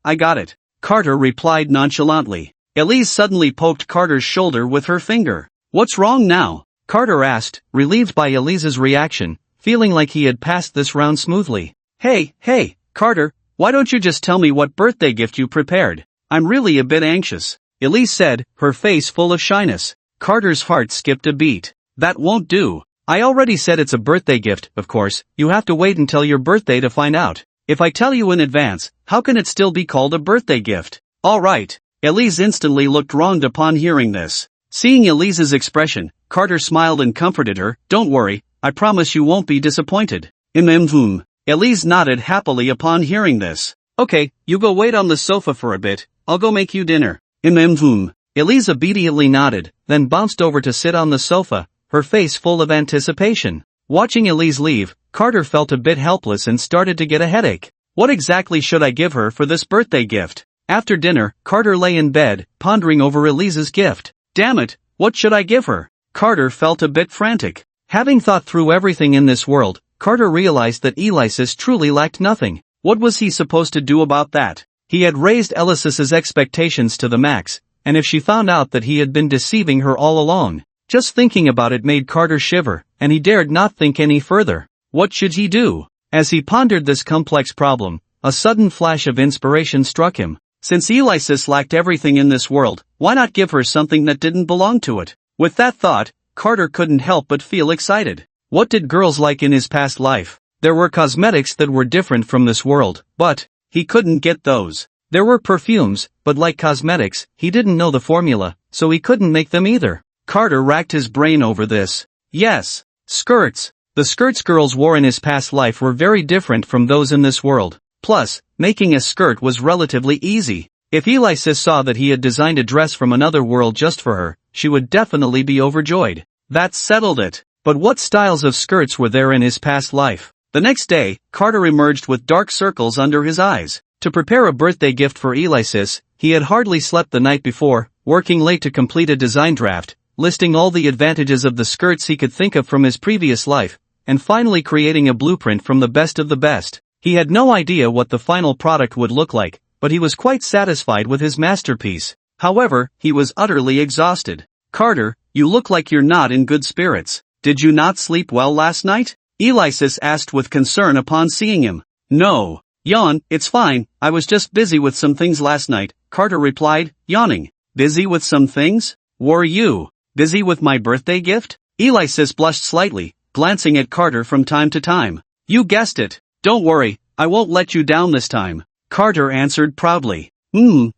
I got it. Carter replied nonchalantly. Elise suddenly poked Carter's shoulder with her finger. What's wrong now? Carter asked, relieved by Elise's reaction, feeling like he had passed this round smoothly. Hey, Carter, why don't you just tell me what birthday gift you prepared? I'm really a bit anxious. Elise said, her face full of shyness. Carter's heart skipped a beat. That won't do. I already said it's a birthday gift, of course, you have to wait until your birthday to find out. If I tell you in advance, how can it still be called a birthday gift? Alright. Elise instantly looked wronged upon hearing this. Seeing Elise's expression, Carter smiled and comforted her. Don't worry, I promise you won't be disappointed. Elise nodded happily upon hearing this. Okay, you go wait on the sofa for a bit, I'll go make you dinner. Elise obediently nodded, then bounced over to sit on the sofa, her face full of anticipation. Watching Elise leave, Carter felt a bit helpless and started to get a headache. What exactly should I give her for this birthday gift? After dinner, Carter lay in bed, pondering over Elise's gift. Damn it, what should I give her? Carter felt a bit frantic. Having thought through everything in this world, Carter realized that Alexis truly lacked nothing. What was he supposed to do about that? He had raised Alexis's expectations to the max, and if she found out that he had been deceiving her all along, just thinking about it made Carter shiver, and he dared not think any further. What should he do? As he pondered this complex problem, a sudden flash of inspiration struck him. Since Alexis lacked everything in this world, why not give her something that didn't belong to it? With that thought, Carter couldn't help but feel excited. What did girls like in his past life? There were cosmetics that were different from this world, but he couldn't get those. There were perfumes, but like cosmetics, he didn't know the formula, so he couldn't make them either. Carter racked his brain over this. Yes, skirts. The skirts girls wore in his past life were very different from those in this world. Plus, making a skirt was relatively easy. If Alexis saw that he had designed a dress from another world just for her, she would definitely be overjoyed. That settled it. But what styles of skirts were there in his past life? The next day, Carter emerged with dark circles under his eyes. To prepare a birthday gift for Alexis, he had hardly slept the night before, working late to complete a design draft, listing all the advantages of the skirts he could think of from his previous life, and finally creating a blueprint from the best of the best. He had no idea what the final product would look like, but he was quite satisfied with his masterpiece. However, he was utterly exhausted. Carter, you look like you're not in good spirits. Did you not sleep well last night? Alexis asked with concern upon seeing him. No. Yawn, it's fine, I was just busy with some things last night, Carter replied, yawning. Busy with some things? Were you busy with my birthday gift? Alexis blushed slightly, glancing at Carter from time to time. You guessed it. Don't worry, I won't let you down this time, Carter answered proudly.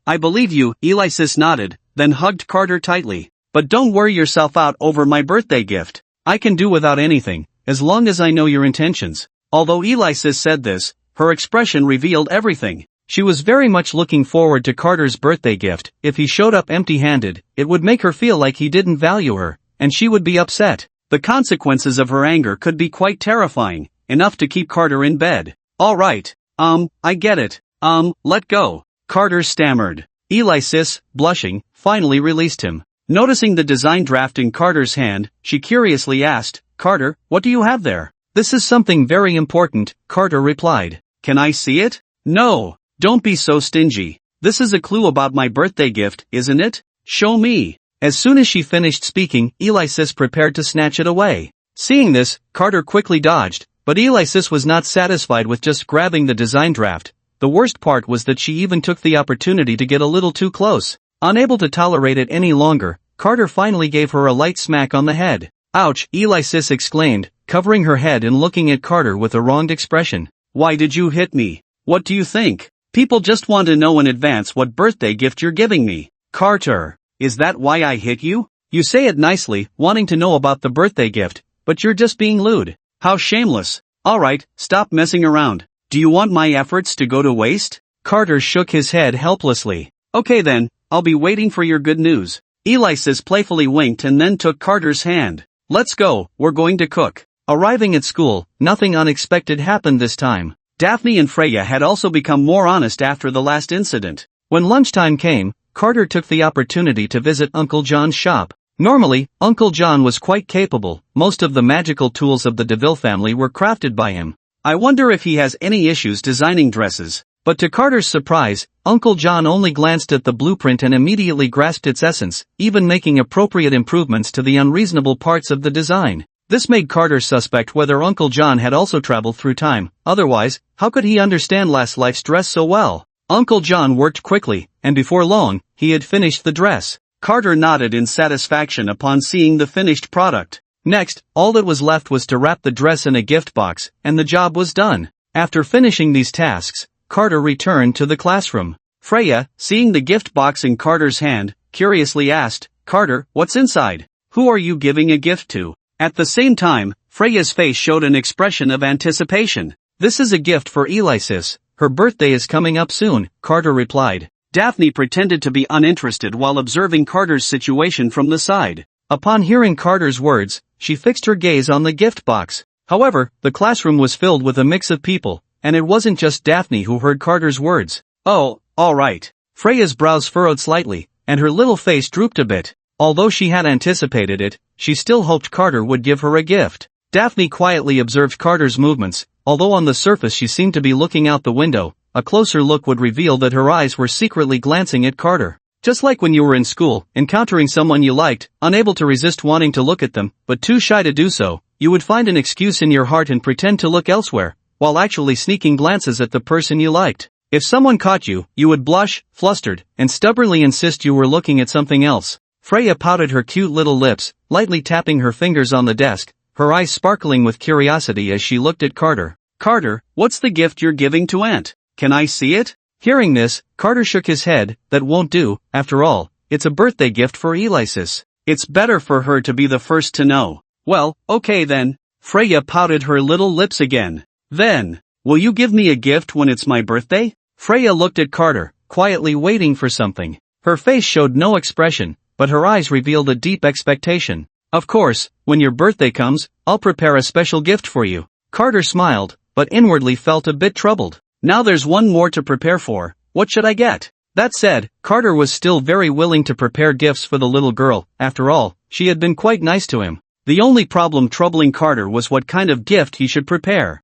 I believe you, Alexis nodded, then hugged Carter tightly. But don't worry yourself out over my birthday gift. I can do without anything, as long as I know your intentions. Although Alexis said this, her expression revealed everything. She was very much looking forward to Carter's birthday gift. If he showed up empty-handed, it would make her feel like he didn't value her, and she would be upset. The consequences of her anger could be quite terrifying, enough to keep Carter in bed. Alright, I get it. Let go. Carter stammered. Alexis, blushing, finally released him. Noticing the design draft in Carter's hand, she curiously asked, Carter, what do you have there? This is something very important, Carter replied. Can I see it? No. Don't be so stingy. This is a clue about my birthday gift, isn't it? Show me. As soon as she finished speaking, Alexis prepared to snatch it away. Seeing this, Carter quickly dodged, but Alexis was not satisfied with just grabbing the design draft. The worst part was that she even took the opportunity to get a little too close. Unable to tolerate it any longer, Carter finally gave her a light smack on the head. Ouch, Alexis exclaimed, covering her head and looking at Carter with a wronged expression. Why did you hit me? What do you think? People just want to know in advance what birthday gift you're giving me. Carter, is that why I hit you? You say it nicely, wanting to know about the birthday gift, but you're just being lewd. How shameless. Alright, stop messing around. Do you want my efforts to go to waste? Carter shook his head helplessly. Okay then, I'll be waiting for your good news. Alexis playfully winked and then took Carter's hand. Let's go, we're going to cook. Arriving at school, nothing unexpected happened this time. Daphne and Freya had also become more honest after the last incident. When lunchtime came, Carter took the opportunity to visit Uncle John's shop. Normally, Uncle John was quite capable. Most of the magical tools of the DeVille family were crafted by him. I wonder if he has any issues designing dresses. But to Carter's surprise, Uncle John only glanced at the blueprint and immediately grasped its essence, even making appropriate improvements to the unreasonable parts of the design. This made Carter suspect whether Uncle John had also traveled through time. Otherwise, how could he understand last life's dress so well? Uncle John worked quickly, and before long, he had finished the dress. Carter nodded in satisfaction upon seeing the finished product. Next, all that was left was to wrap the dress in a gift box, and the job was done. After finishing these tasks, Carter returned to the classroom. Freya, seeing the gift box in Carter's hand, curiously asked, Carter, what's inside? Who are you giving a gift to? At the same time, Freya's face showed an expression of anticipation. This is a gift for Alexis. Her birthday is coming up soon, Carter replied. Daphne pretended to be uninterested while observing Carter's situation from the side. Upon hearing Carter's words, she fixed her gaze on the gift box. However, the classroom was filled with a mix of people, and it wasn't just Daphne who heard Carter's words. Oh, all right. Freya's brows furrowed slightly, and her little face drooped a bit. Although she had anticipated it, she still hoped Carter would give her a gift. Daphne quietly observed Carter's movements. Although on the surface she seemed to be looking out the window, a closer look would reveal that her eyes were secretly glancing at Carter. Just like when you were in school, encountering someone you liked, unable to resist wanting to look at them, but too shy to do so, you would find an excuse in your heart and pretend to look elsewhere, while actually sneaking glances at the person you liked. If someone caught you, you would blush, flustered, and stubbornly insist you were looking at something else. Freya pouted her cute little lips, lightly tapping her fingers on the desk, her eyes sparkling with curiosity as she looked at Carter. Carter, what's the gift you're giving to Aunt? Can I see it? Hearing this, Carter shook his head. That won't do. After all, it's a birthday gift for Alexis. It's better for her to be the first to know. Well, okay then. Freya pouted her little lips again. Then, will you give me a gift when it's my birthday? Freya looked at Carter, quietly waiting for something. Her face showed no expression, but her eyes revealed a deep expectation. Of course, when your birthday comes, I'll prepare a special gift for you. Carter smiled, but inwardly felt a bit troubled. Now there's one more to prepare for. What should I get? That said, Carter was still very willing to prepare gifts for the little girl. After all, she had been quite nice to him. The only problem troubling Carter was what kind of gift he should prepare.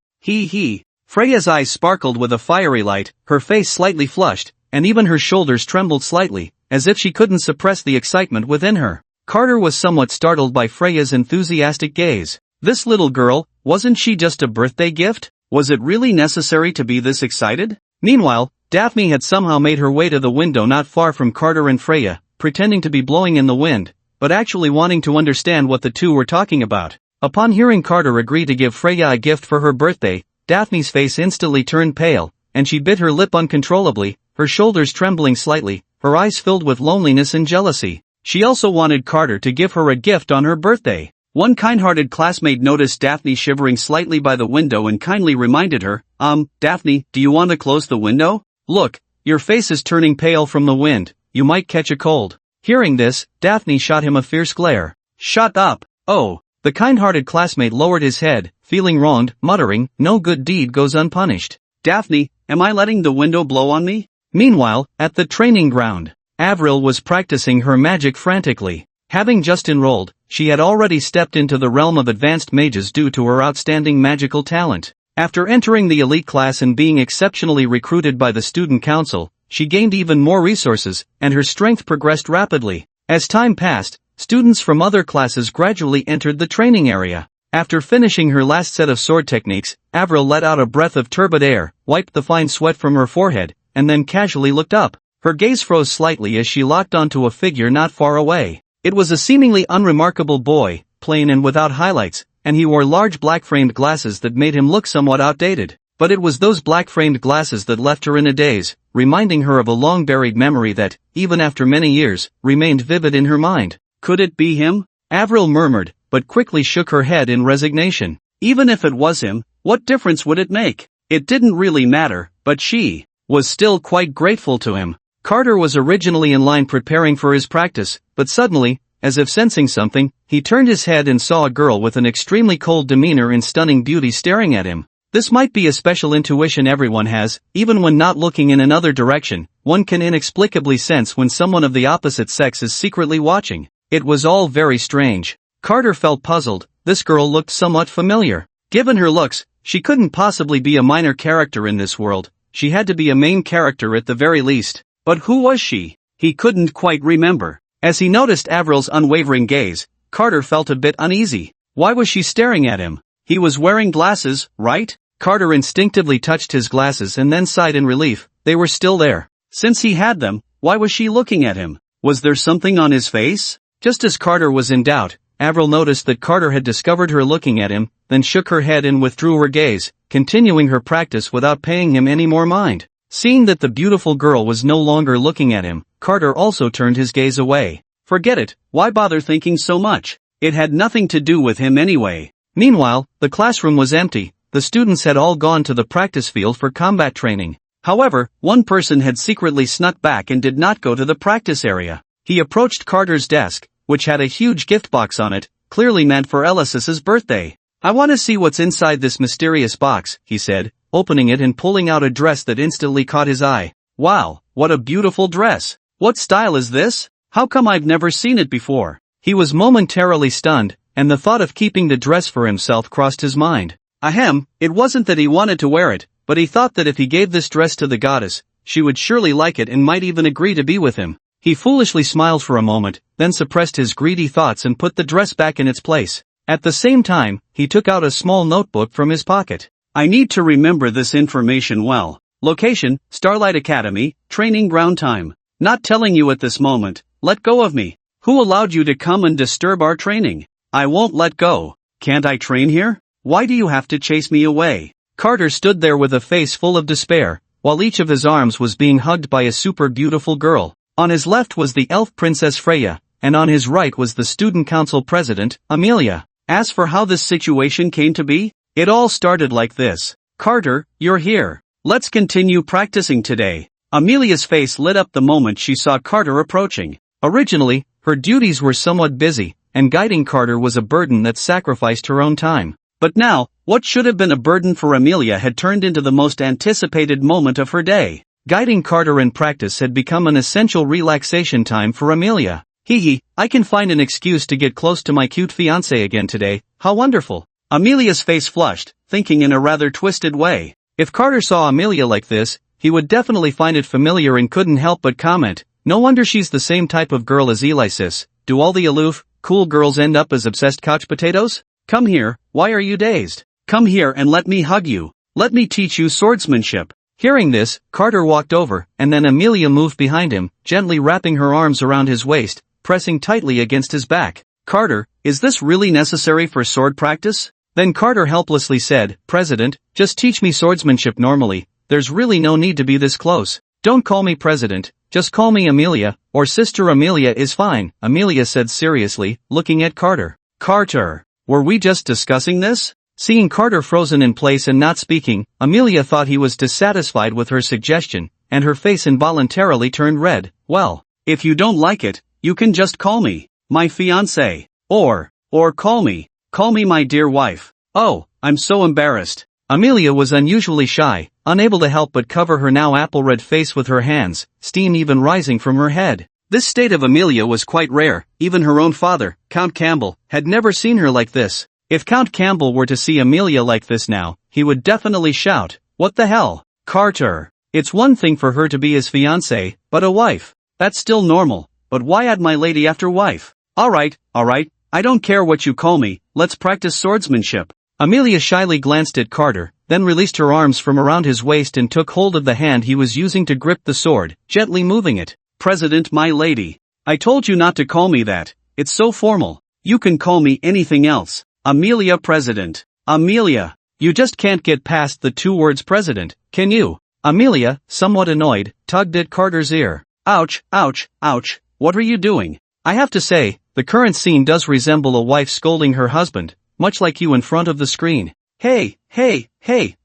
Freya's eyes sparkled with a fiery light, her face slightly flushed, and even her shoulders trembled slightly, as if she couldn't suppress the excitement within her. Carter was somewhat startled by Freya's enthusiastic gaze. This little girl, wasn't she just a birthday gift? Was it really necessary to be this excited? Meanwhile, Daphne had somehow made her way to the window not far from Carter and Freya, pretending to be blowing in the wind, but actually wanting to understand what the two were talking about. Upon hearing Carter agree to give Freya a gift for her birthday, Daphne's face instantly turned pale, and she bit her lip uncontrollably, her shoulders trembling slightly, her eyes filled with loneliness and jealousy. She also wanted Carter to give her a gift on her birthday. One kind-hearted classmate noticed Daphne shivering slightly by the window and kindly reminded her, Daphne, do you want to close the window? Look, your face is turning pale from the wind, you might catch a cold. Hearing this, Daphne shot him a fierce glare. Shut up! Oh! The kind-hearted classmate lowered his head, feeling wronged, muttering, no good deed goes unpunished. Daphne, am I letting the window blow on me? Meanwhile, at the training ground, Avril was practicing her magic frantically. Having just enrolled, she had already stepped into the realm of advanced mages due to her outstanding magical talent. After entering the elite class and being exceptionally recruited by the student council, she gained even more resources, and her strength progressed rapidly. As time passed, students from other classes gradually entered the training area. After finishing her last set of sword techniques, Avril let out a breath of turbid air, wiped the fine sweat from her forehead, and then casually looked up. Her gaze froze slightly as she locked onto a figure not far away. It was a seemingly unremarkable boy, plain and without highlights, and he wore large black-framed glasses that made him look somewhat outdated. But it was those black-framed glasses that left her in a daze, reminding her of a long-buried memory that, even after many years, remained vivid in her mind. Could it be him? Avril murmured, but quickly shook her head in resignation. Even if it was him, what difference would it make? It didn't really matter, but she was still quite grateful to him. Carter was originally in line preparing for his practice, but suddenly, as if sensing something, he turned his head and saw a girl with an extremely cold demeanor and stunning beauty staring at him. This might be a special intuition everyone has, even when not looking in another direction, one can inexplicably sense when someone of the opposite sex is secretly watching. It was all very strange. Carter felt puzzled. This girl looked somewhat familiar. Given her looks, she couldn't possibly be a minor character in this world. She had to be a main character at the very least. But who was she? He couldn't quite remember. As he noticed Avril's unwavering gaze, Carter felt a bit uneasy. Why was she staring at him? He was wearing glasses, right? Carter instinctively touched his glasses and then sighed in relief. They were still there. Since he had them, why was she looking at him? Was there something on his face? Just as Carter was in doubt, Avril noticed that Carter had discovered her looking at him, then shook her head and withdrew her gaze, continuing her practice without paying him any more mind. Seeing that the beautiful girl was no longer looking at him, Carter also turned his gaze away. Forget it, why bother thinking so much? It had nothing to do with him anyway. Meanwhile, the classroom was empty. The students had all gone to the practice field for combat training. However, one person had secretly snuck back and did not go to the practice area. He approached Carter's desk, which had a huge gift box on it, clearly meant for Alexis's birthday. I want to see what's inside this mysterious box, he said, opening it and pulling out a dress that instantly caught his eye. Wow, what a beautiful dress. What style is this? How come I've never seen it before? He was momentarily stunned, and the thought of keeping the dress for himself crossed his mind. Ahem, it wasn't that he wanted to wear it, but he thought that if he gave this dress to the goddess, she would surely like it and might even agree to be with him. He foolishly smiled for a moment, then suppressed his greedy thoughts and put the dress back in its place. At the same time, he took out a small notebook from his pocket. I need to remember this information well. Location, Starlight Academy, training ground time. Not telling you at this moment, let go of me. Who allowed you to come and disturb our training? I won't let go. Can't I train here? Why do you have to chase me away? Carter stood there with a face full of despair, while each of his arms was being hugged by a super beautiful girl. On his left was the elf princess Freya, and on his right was the student council president, Amelia. As for how this situation came to be, it all started like this. Carter, you're here. Let's continue practicing today. Amelia's face lit up the moment she saw Carter approaching. Originally, her duties were somewhat busy, and guiding Carter was a burden that sacrificed her own time. But now, what should have been a burden for Amelia had turned into the most anticipated moment of her day. Guiding Carter in practice had become an essential relaxation time for Amelia. Hee, I can find an excuse to get close to my cute fiancé again today, how wonderful. Amelia's face flushed, thinking in a rather twisted way. If Carter saw Amelia like this, he would definitely find it familiar and couldn't help but comment, no wonder she's the same type of girl as Alexis. Do all the aloof, cool girls end up as obsessed couch potatoes? Come here, why are you dazed? Come here and let me hug you. Let me teach you swordsmanship. Hearing this, Carter walked over, and then Amelia moved behind him, gently wrapping her arms around his waist, pressing tightly against his back. Carter, is this really necessary for sword practice? Then Carter helplessly said, President, just teach me swordsmanship normally, there's really no need to be this close. Don't call me President, just call me Amelia, or Sister Amelia is fine, Amelia said seriously, looking at Carter. Carter, were we just discussing this? Seeing Carter frozen in place and not speaking, Amelia thought he was dissatisfied with her suggestion, and her face involuntarily turned red. Well, if you don't like it, you can just call me my fiancé. Or call me my dear wife. Oh, I'm so embarrassed. Amelia was unusually shy, unable to help but cover her now apple-red face with her hands, steam even rising from her head. This state of Amelia was quite rare, even her own father, Count Campbell, had never seen her like this. If Count Campbell were to see Amelia like this now, he would definitely shout, what the hell? Carter. It's one thing for her to be his fiancé, but a wife. That's still normal, but why add my lady after wife? Alright, I don't care what you call me, let's practice swordsmanship. Amelia shyly glanced at Carter, then released her arms from around his waist and took hold of the hand he was using to grip the sword, gently moving it. President, my lady. I told you not to call me that, it's so formal. You can call me anything else. Amelia President. Amelia. You just can't get past the two words president, can you? Amelia, somewhat annoyed, tugged at Carter's ear. Ouch, ouch, ouch, what are you doing? I have to say, the current scene does resemble a wife scolding her husband, much like you in front of the screen. Hey,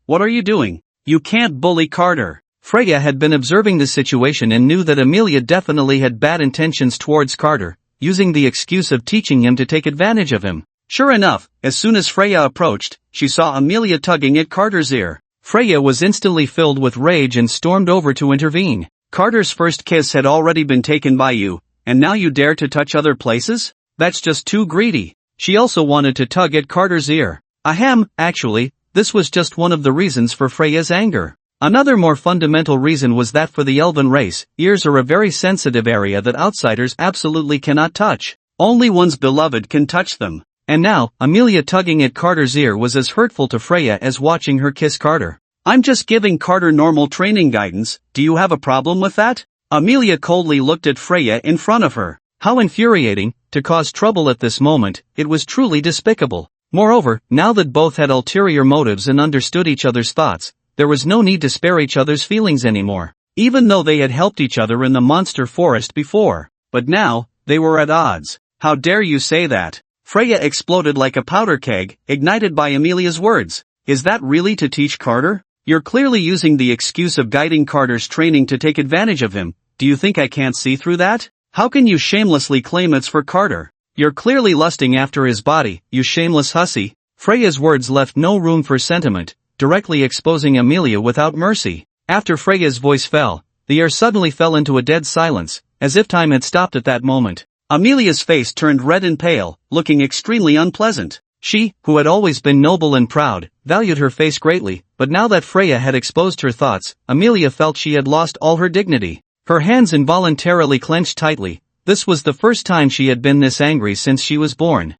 what are you doing? You can't bully Carter. Freya had been observing the situation and knew that Amelia definitely had bad intentions towards Carter, using the excuse of teaching him to take advantage of him. Sure enough, as soon as Freya approached, she saw Amelia tugging at Carter's ear. Freya was instantly filled with rage and stormed over to intervene. Carter's first kiss had already been taken by you, and now you dare to touch other places? That's just too greedy. She also wanted to tug at Carter's ear. Ahem, actually, this was just one of the reasons for Freya's anger. Another more fundamental reason was that for the elven race, ears are a very sensitive area that outsiders absolutely cannot touch. Only one's beloved can touch them. And now, Amelia tugging at Carter's ear was as hurtful to Freya as watching her kiss Carter. I'm just giving Carter normal training guidance, do you have a problem with that? Amelia coldly looked at Freya in front of her. How infuriating, to cause trouble at this moment, it was truly despicable. Moreover, now that both had ulterior motives and understood each other's thoughts, there was no need to spare each other's feelings anymore. Even though they had helped each other in the monster forest before. But now, they were at odds. How dare you say that? Freya exploded like a powder keg, ignited by Amelia's words. Is that really to teach Carter? You're clearly using the excuse of guiding Carter's training to take advantage of him. Do you think I can't see through that? How can you shamelessly claim it's for Carter? You're clearly lusting after his body, you shameless hussy. Freya's words left no room for sentiment, directly exposing Amelia without mercy. After Freya's voice fell, the air suddenly fell into a dead silence, as if time had stopped at that moment. Amelia's face turned red and pale, looking extremely unpleasant. She, who had always been noble and proud, valued her face greatly, but now that Freya had exposed her thoughts, Amelia felt she had lost all her dignity. Her hands involuntarily clenched tightly. This was the first time she had been this angry since she was born.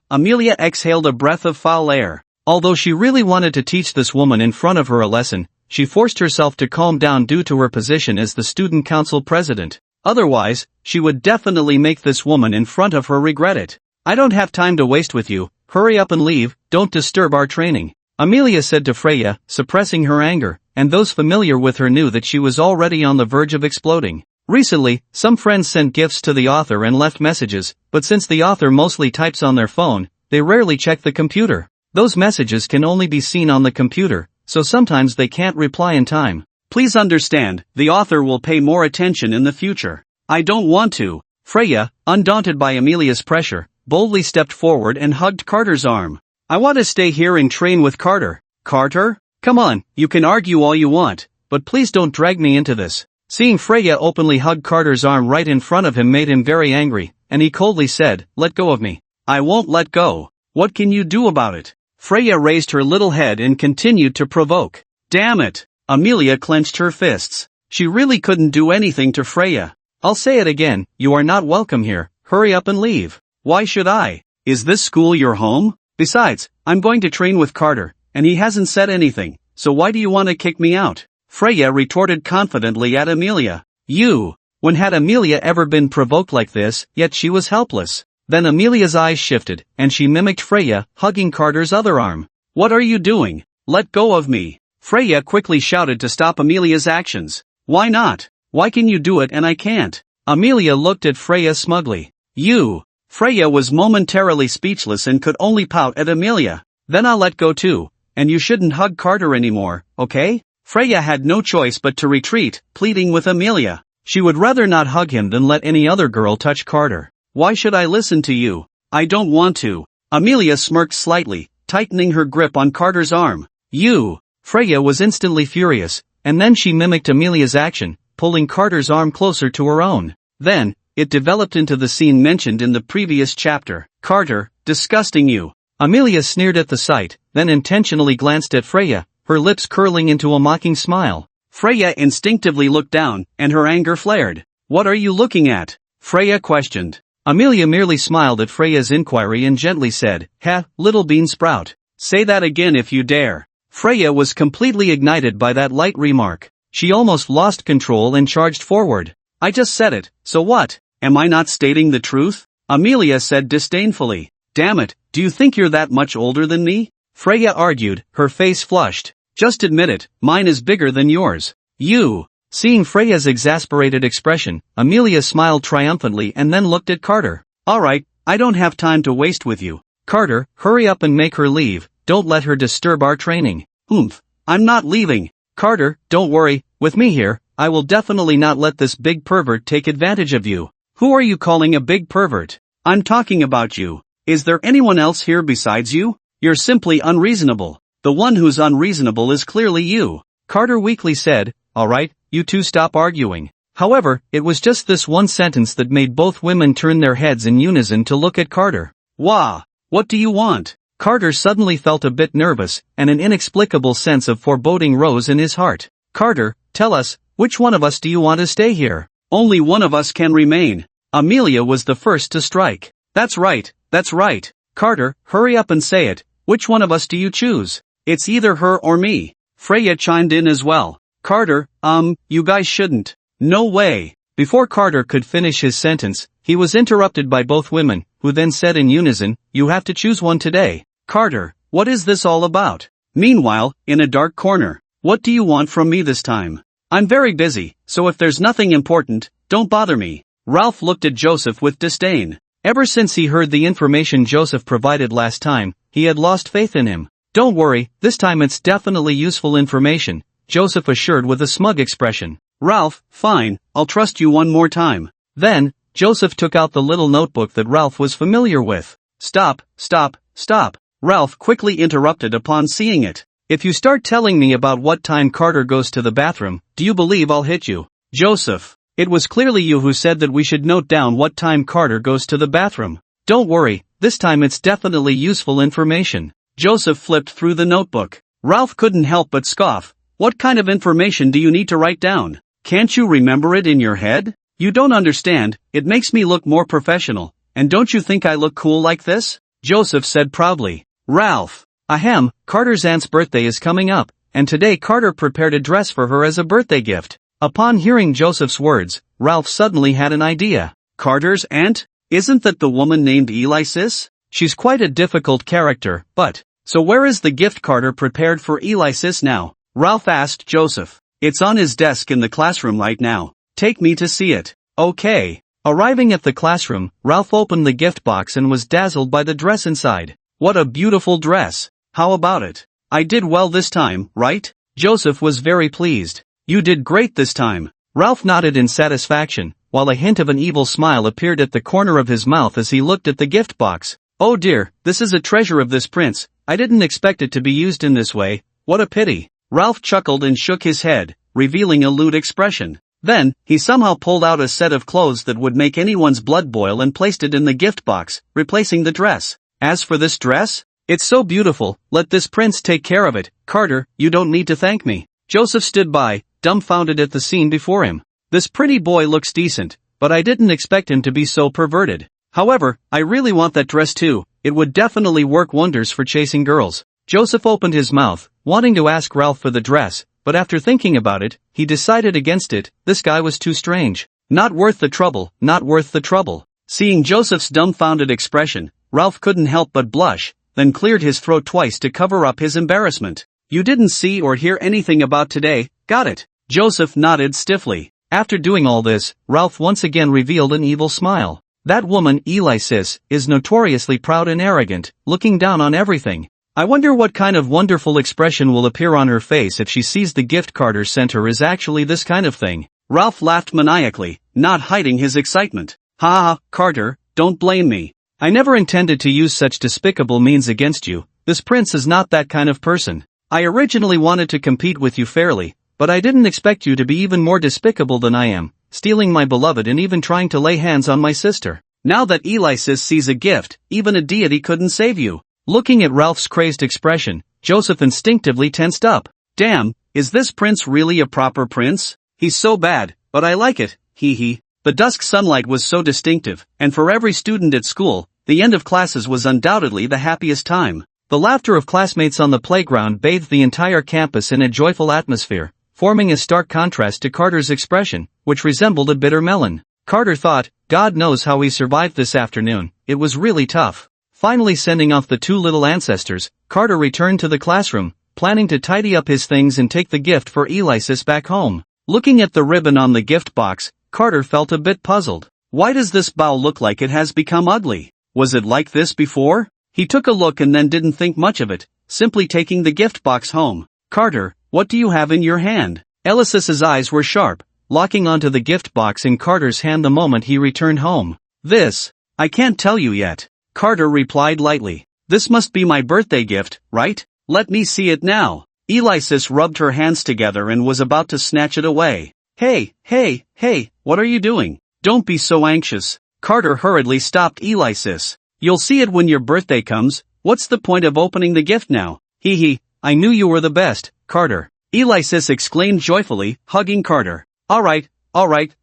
Amelia exhaled a breath of foul air. Although she really wanted to teach this woman in front of her a lesson, she forced herself to calm down due to her position as the student council president. Otherwise, she would definitely make this woman in front of her regret it. I don't have time to waste with you, hurry up and leave, don't disturb our training. Amelia said to Freya, suppressing her anger, and those familiar with her knew that she was already on the verge of exploding. Recently, some friends sent gifts to the author and left messages, but since the author mostly types on their phone, they rarely check the computer. Those messages can only be seen on the computer, so sometimes they can't reply in time. Please understand, the author will pay more attention in the future. I don't want to. Freya, undaunted by Amelia's pressure, boldly stepped forward and hugged Carter's arm. I want to stay here and train with Carter. Carter? Come on, you can argue all you want, but please don't drag me into this. Seeing Freya openly hug Carter's arm right in front of him made him very angry, and he coldly said, "Let go of me." I won't let go. What can you do about it? Freya raised her little head and continued to provoke. Damn it! Amelia clenched her fists. She really couldn't do anything to Freya. I'll say it again, you are not welcome here, hurry up and leave. Why should I? Is this school your home? Besides, I'm going to train with Carter, and he hasn't said anything, so why do you want to kick me out? Freya retorted confidently at Amelia. You! When had Amelia ever been provoked like this, yet she was helpless? Then Amelia's eyes shifted, and she mimicked Freya, hugging Carter's other arm. What are you doing? Let go of me. Freya quickly shouted to stop Amelia's actions. Why not? Why can you do it and I can't? Amelia looked at Freya smugly. You! Freya was momentarily speechless and could only pout at Amelia. Then I'll let go too, and you shouldn't hug Carter anymore, okay? Freya had no choice but to retreat, pleading with Amelia. She would rather not hug him than let any other girl touch Carter. Why should I listen to you? I don't want to. Amelia smirked slightly, tightening her grip on Carter's arm. You! Freya was instantly furious, and then she mimicked Amelia's action, pulling Carter's arm closer to her own. Then, it developed into the scene mentioned in the previous chapter. Carter, disgusting you. Amelia sneered at the sight, then intentionally glanced at Freya, her lips curling into a mocking smile. Freya instinctively looked down, and her anger flared. What are you looking at? Freya questioned. Amelia merely smiled at Freya's inquiry and gently said, little bean sprout. Say that again if you dare. Freya was completely ignited by that light remark. She almost lost control and charged forward. I just said it, so what? Am I not stating the truth? Amelia said disdainfully. Damn it, do you think you're that much older than me? Freya argued, her face flushed. Just admit it, mine is bigger than yours. You. Seeing Freya's exasperated expression, Amelia smiled triumphantly and then looked at Carter. Alright, I don't have time to waste with you. Carter, hurry up and make her leave, don't let her disturb our training. Oomph, I'm not leaving. Carter, don't worry, with me here, I will definitely not let this big pervert take advantage of you. Who are you calling a big pervert? I'm talking about you. Is there anyone else here besides you? You're simply unreasonable. The one who's unreasonable is clearly you. Carter weakly said, alright, you two stop arguing. However, it was just this one sentence that made both women turn their heads in unison to look at Carter. Wah! What do you want? Carter suddenly felt a bit nervous, and an inexplicable sense of foreboding rose in his heart. Carter, tell us, which one of us do you want to stay here? Only one of us can remain. Amelia was the first to strike. That's right, that's right. Carter, hurry up and say it. Which one of us do you choose? It's either her or me. Freya chimed in as well. Carter, you guys shouldn't. No way. Before Carter could finish his sentence, he was interrupted by both women, who then said in unison, you have to choose one today. Carter, what is this all about? Meanwhile, in a dark corner, what do you want from me this time? I'm very busy, so if there's nothing important, don't bother me. Ralph looked at Joseph with disdain. Ever since he heard the information Joseph provided last time, he had lost faith in him. Don't worry, this time it's definitely useful information, Joseph assured with a smug expression. Ralph, fine, I'll trust you one more time. Then, Joseph took out the little notebook that Ralph was familiar with. Stop, stop, stop. Ralph quickly interrupted upon seeing it. If you start telling me about what time Carter goes to the bathroom, do you believe I'll hit you? Joseph, it was clearly you who said that we should note down what time Carter goes to the bathroom. Don't worry, this time it's definitely useful information. Joseph flipped through the notebook. Ralph couldn't help but scoff. What kind of information do you need to write down? Can't you remember it in your head? You don't understand, it makes me look more professional, and don't you think I look cool like this? Joseph said proudly. Ralph. Ahem, Carter's aunt's birthday is coming up, and today Carter prepared a dress for her as a birthday gift. Upon hearing Joseph's words, Ralph suddenly had an idea. Carter's aunt? Isn't that the woman named Alexis? She's quite a difficult character, but, so where is the gift Carter prepared for Alexis now? Ralph asked Joseph. It's on his desk in the classroom right now. Take me to see it. Okay. Arriving at the classroom, Ralph opened the gift box and was dazzled by the dress inside. What a beautiful dress. How about it? I did well this time, right? Joseph was very pleased. You did great this time. Ralph nodded in satisfaction, while a hint of an evil smile appeared at the corner of his mouth as he looked at the gift box. Oh dear, this is a treasure of this prince. I didn't expect it to be used in this way. What a pity. Ralph chuckled and shook his head, revealing a lewd expression. Then, he somehow pulled out a set of clothes that would make anyone's blood boil and placed it in the gift box, replacing the dress. As for this dress, it's so beautiful, let this prince take care of it. Carter, you don't need to thank me. Joseph stood by, dumbfounded at the scene before him. This pretty boy looks decent, but I didn't expect him to be so perverted. However, I really want that dress too, it would definitely work wonders for chasing girls. Joseph opened his mouth, wanting to ask Ralph for the dress, but after thinking about it, he decided against it. This guy was too strange. Not worth the trouble, not worth the trouble. Seeing Joseph's dumbfounded expression, Ralph couldn't help but blush, then cleared his throat twice to cover up his embarrassment. You didn't see or hear anything about today, got it? Joseph nodded stiffly. After doing all this, Ralph once again revealed an evil smile. That woman, Alexis, is notoriously proud and arrogant, looking down on everything. I wonder what kind of wonderful expression will appear on her face if she sees the gift Carter sent her is actually this kind of thing. Ralph laughed maniacally, not hiding his excitement. Ha ha, Carter, don't blame me. I never intended to use such despicable means against you. This prince is not that kind of person. I originally wanted to compete with you fairly, but I didn't expect you to be even more despicable than I am, stealing my beloved and even trying to lay hands on my sister. Now that Alexis sees a gift, even a deity couldn't save you. Looking at Ralph's crazed expression, Joseph instinctively tensed up. Damn, is this prince really a proper prince? He's so bad, but I like it, hee hee. The dusk sunlight was so distinctive, and for every student at school, the end of classes was undoubtedly the happiest time. The laughter of classmates on the playground bathed the entire campus in a joyful atmosphere, forming a stark contrast to Carter's expression, which resembled a bitter melon. Carter thought, God knows how he survived this afternoon, it was really tough. Finally sending off the two little ancestors, Carter returned to the classroom, planning to tidy up his things and take the gift for Alexis back home. Looking at the ribbon on the gift box, Carter felt a bit puzzled. Why does this bow look like it has become ugly? Was it like this before? He took a look and then didn't think much of it, simply taking the gift box home. Carter, what do you have in your hand? Alexis's eyes were sharp, locking onto the gift box in Carter's hand the moment he returned home. This, I can't tell you yet. Carter replied lightly. This must be my birthday gift, right? Let me see it now. Alexis rubbed her hands together and was about to snatch it away. Hey, what are you doing? Don't be so anxious. Carter hurriedly stopped Alexis. You'll see it when your birthday comes. What's the point of opening the gift now? Hee, I knew you were the best, Carter. Alexis exclaimed joyfully, hugging Carter. Alright,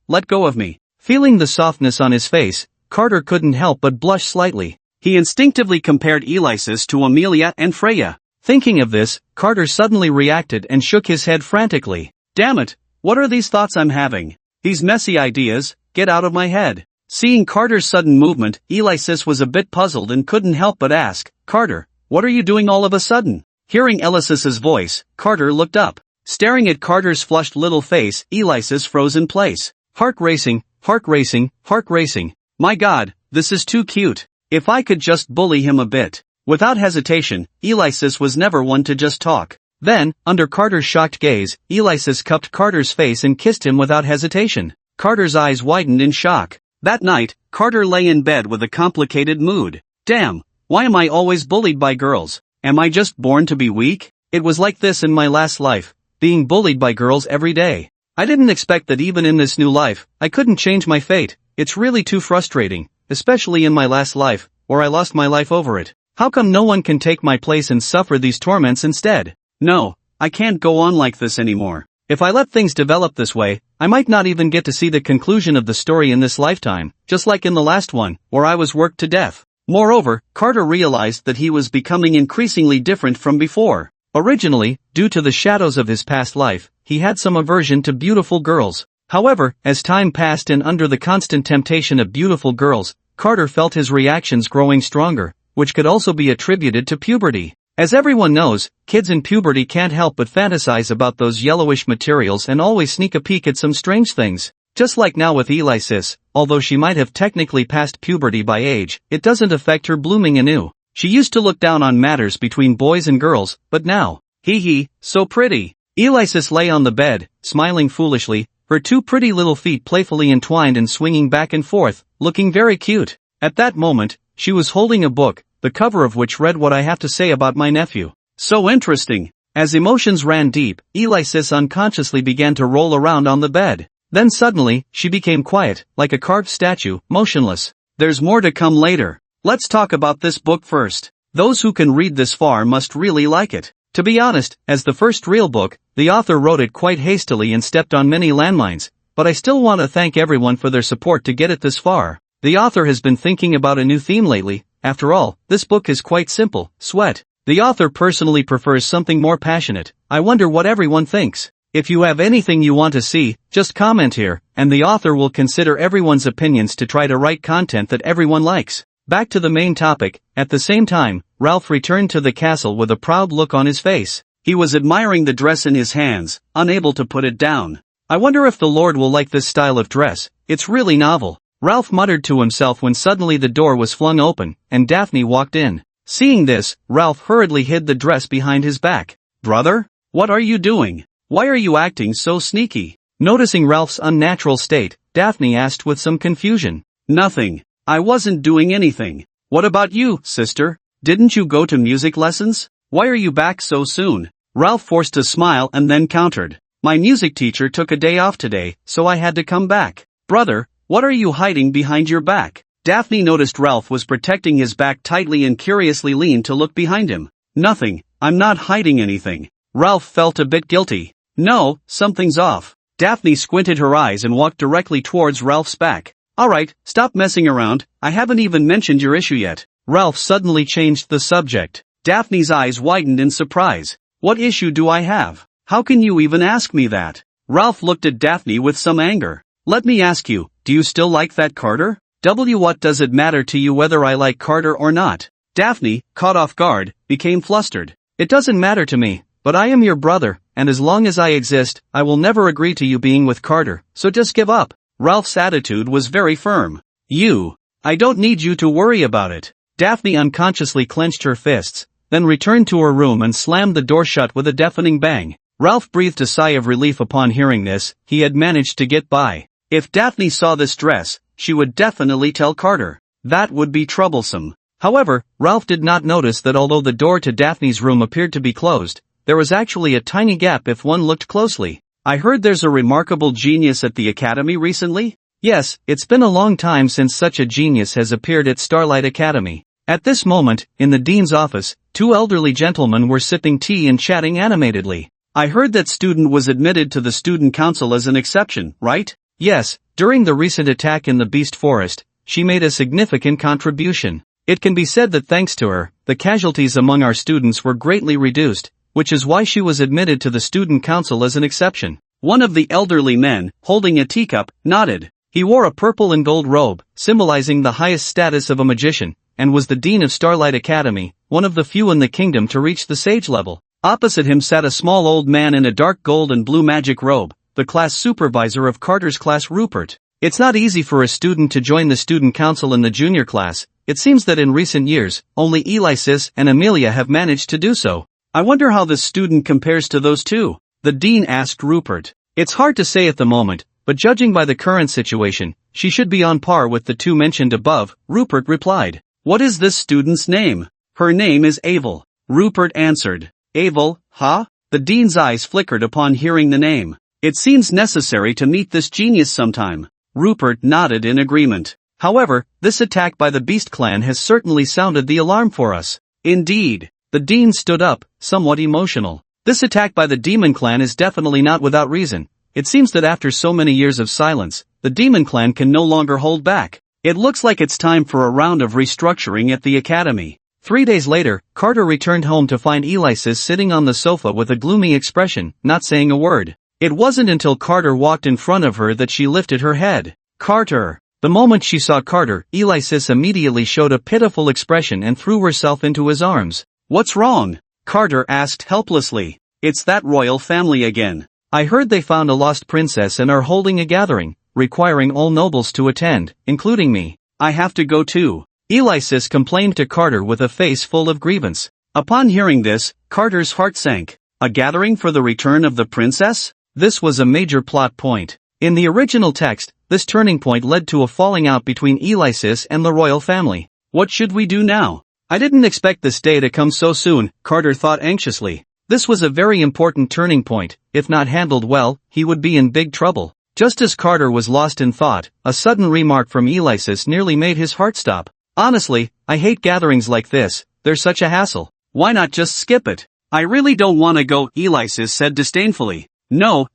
let go of me. Feeling the softness on his face, Carter couldn't help but blush slightly. He instinctively compared Alexis to Amelia and Freya. Thinking of this, Carter suddenly reacted and shook his head frantically. Damn it, what are these thoughts I'm having? These messy ideas, get out of my head. Seeing Carter's sudden movement, Alexis was a bit puzzled and couldn't help but ask, Carter, what are you doing all of a sudden? Hearing Alexis's voice, Carter looked up. Staring at Carter's flushed little face, Alexis froze in place. Heart racing. My God, this is too cute. If I could just bully him a bit. Without hesitation, Alexis was never one to just talk. Then, under Carter's shocked gaze, Alexis cupped Carter's face and kissed him without hesitation. Carter's eyes widened in shock. That night, Carter lay in bed with a complicated mood. Damn, why am I always bullied by girls? Am I just born to be weak? It was like this in my last life, being bullied by girls every day. I didn't expect that even in this new life, I couldn't change my fate. It's really too frustrating, especially in my last life, where I lost my life over it. How come no one can take my place and suffer these torments instead? No, I can't go on like this anymore. If I let things develop this way, I might not even get to see the conclusion of the story in this lifetime, just like in the last one, where I was worked to death. Moreover, Carter realized that he was becoming increasingly different from before. Originally, due to the shadows of his past life, he had some aversion to beautiful girls. However, as time passed and under the constant temptation of beautiful girls, Carter felt his reactions growing stronger, which could also be attributed to puberty. As everyone knows, kids in puberty can't help but fantasize about those yellowish materials and always sneak a peek at some strange things. Just like now with Alexis, although she might have technically passed puberty by age, it doesn't affect her blooming anew. She used to look down on matters between boys and girls, but now, so pretty. Alexis lay on the bed, smiling foolishly, her two pretty little feet playfully entwined and swinging back and forth, looking very cute. At that moment, she was holding a book, the cover of which read What I Have to Say About My Nephew. So interesting. As emotions ran deep, Alexis unconsciously began to roll around on the bed. Then suddenly, she became quiet, like a carved statue, motionless. There's more to come later. Let's talk about this book first. Those who can read this far must really like it. To be honest, as the first real book, the author wrote it quite hastily and stepped on many landmines, but I still want to thank everyone for their support to get it this far. The author has been thinking about a new theme lately. After all, this book is quite simple, sweat. The author personally prefers something more passionate. I wonder what everyone thinks. If you have anything you want to see, just comment here, and the author will consider everyone's opinions to try to write content that everyone likes. Back to the main topic. At the same time, Ralph returned to the castle with a proud look on his face. He was admiring the dress in his hands, unable to put it down. I wonder if the Lord will like this style of dress. It's really novel. Ralph muttered to himself when suddenly the door was flung open, and Daphne walked in. Seeing this, Ralph hurriedly hid the dress behind his back. Brother? What are you doing? Why are you acting so sneaky? Noticing Ralph's unnatural state, Daphne asked with some confusion. Nothing. I wasn't doing anything. What about you, sister? Didn't you go to music lessons? Why are you back so soon? Ralph forced a smile and then countered. My music teacher took a day off today, so I had to come back. Brother, what are you hiding behind your back? Daphne noticed Ralph was protecting his back tightly and curiously leaned to look behind him. Nothing, I'm not hiding anything. Ralph felt a bit guilty. No, something's off. Daphne squinted her eyes and walked directly towards Ralph's back. Alright, stop messing around, I haven't even mentioned your issue yet. Ralph suddenly changed the subject. Daphne's eyes widened in surprise. What issue do I have? How can you even ask me that? Ralph looked at Daphne with some anger. Let me ask you, do you still like that Carter? What does it matter to you whether I like Carter or not? Daphne, caught off guard, became flustered. It doesn't matter to me, but I am your brother, and as long as I exist, I will never agree to you being with Carter, so just give up. Ralph's attitude was very firm. I don't need you to worry about it. Daphne unconsciously clenched her fists, then returned to her room and slammed the door shut with a deafening bang. Ralph breathed a sigh of relief upon hearing this. He had managed to get by. If Daphne saw this dress, she would definitely tell Carter. That would be troublesome. However, Ralph did not notice that although the door to Daphne's room appeared to be closed, there was actually a tiny gap if one looked closely. I heard there's a remarkable genius at the academy recently? Yes, it's been a long time since such a genius has appeared at Starlight Academy. At this moment, in the dean's office, two elderly gentlemen were sipping tea and chatting animatedly. I heard that student was admitted to the student council as an exception, right? Yes, during the recent attack in the Beast Forest, she made a significant contribution. It can be said that thanks to her, the casualties among our students were greatly reduced, which is why she was admitted to the student council as an exception. One of the elderly men, holding a teacup, nodded. He wore a purple and gold robe, symbolizing the highest status of a magician, and was the dean of Starlight Academy, one of the few in the kingdom to reach the sage level. Opposite him sat a small old man in a dark gold and blue magic robe, the class supervisor of Carter's class, Rupert. It's not easy for a student to join the student council in the junior class. It seems that in recent years, only Alexis and Amelia have managed to do so. I wonder how this student compares to those two? The dean asked Rupert. It's hard to say at the moment, but judging by the current situation, she should be on par with the two mentioned above, Rupert replied. What is this student's name? Her name is Avel. Rupert answered. Avel, huh? The dean's eyes flickered upon hearing the name. It seems necessary to meet this genius sometime. Rupert nodded in agreement. However, this attack by the Beast Clan has certainly sounded the alarm for us. Indeed. The dean stood up, somewhat emotional. This attack by the Demon Clan is definitely not without reason. It seems that after so many years of silence, the Demon Clan can no longer hold back. It looks like it's time for a round of restructuring at the academy. 3 days later, Carter returned home to find Alexis sitting on the sofa with a gloomy expression, not saying a word. It wasn't until Carter walked in front of her that she lifted her head. Carter! The moment she saw Carter, Alexis immediately showed a pitiful expression and threw herself into his arms. What's wrong? Carter asked helplessly. It's that royal family again. I heard they found a lost princess and are holding a gathering, requiring all nobles to attend, including me. I have to go too. Alexis complained to Carter with a face full of grievance. Upon hearing this, Carter's heart sank. A gathering for the return of the princess? This was a major plot point. In the original text, this turning point led to a falling out between Alexis and the royal family. What should we do now? I didn't expect this day to come so soon, Carter thought anxiously. This was a very important turning point. If not handled well, he would be in big trouble. Just as Carter was lost in thought, a sudden remark from Alexis nearly made his heart stop. Honestly, I hate gatherings like this. They're such a hassle. Why not just skip it? I really don't want to go, Alexis said disdainfully. No.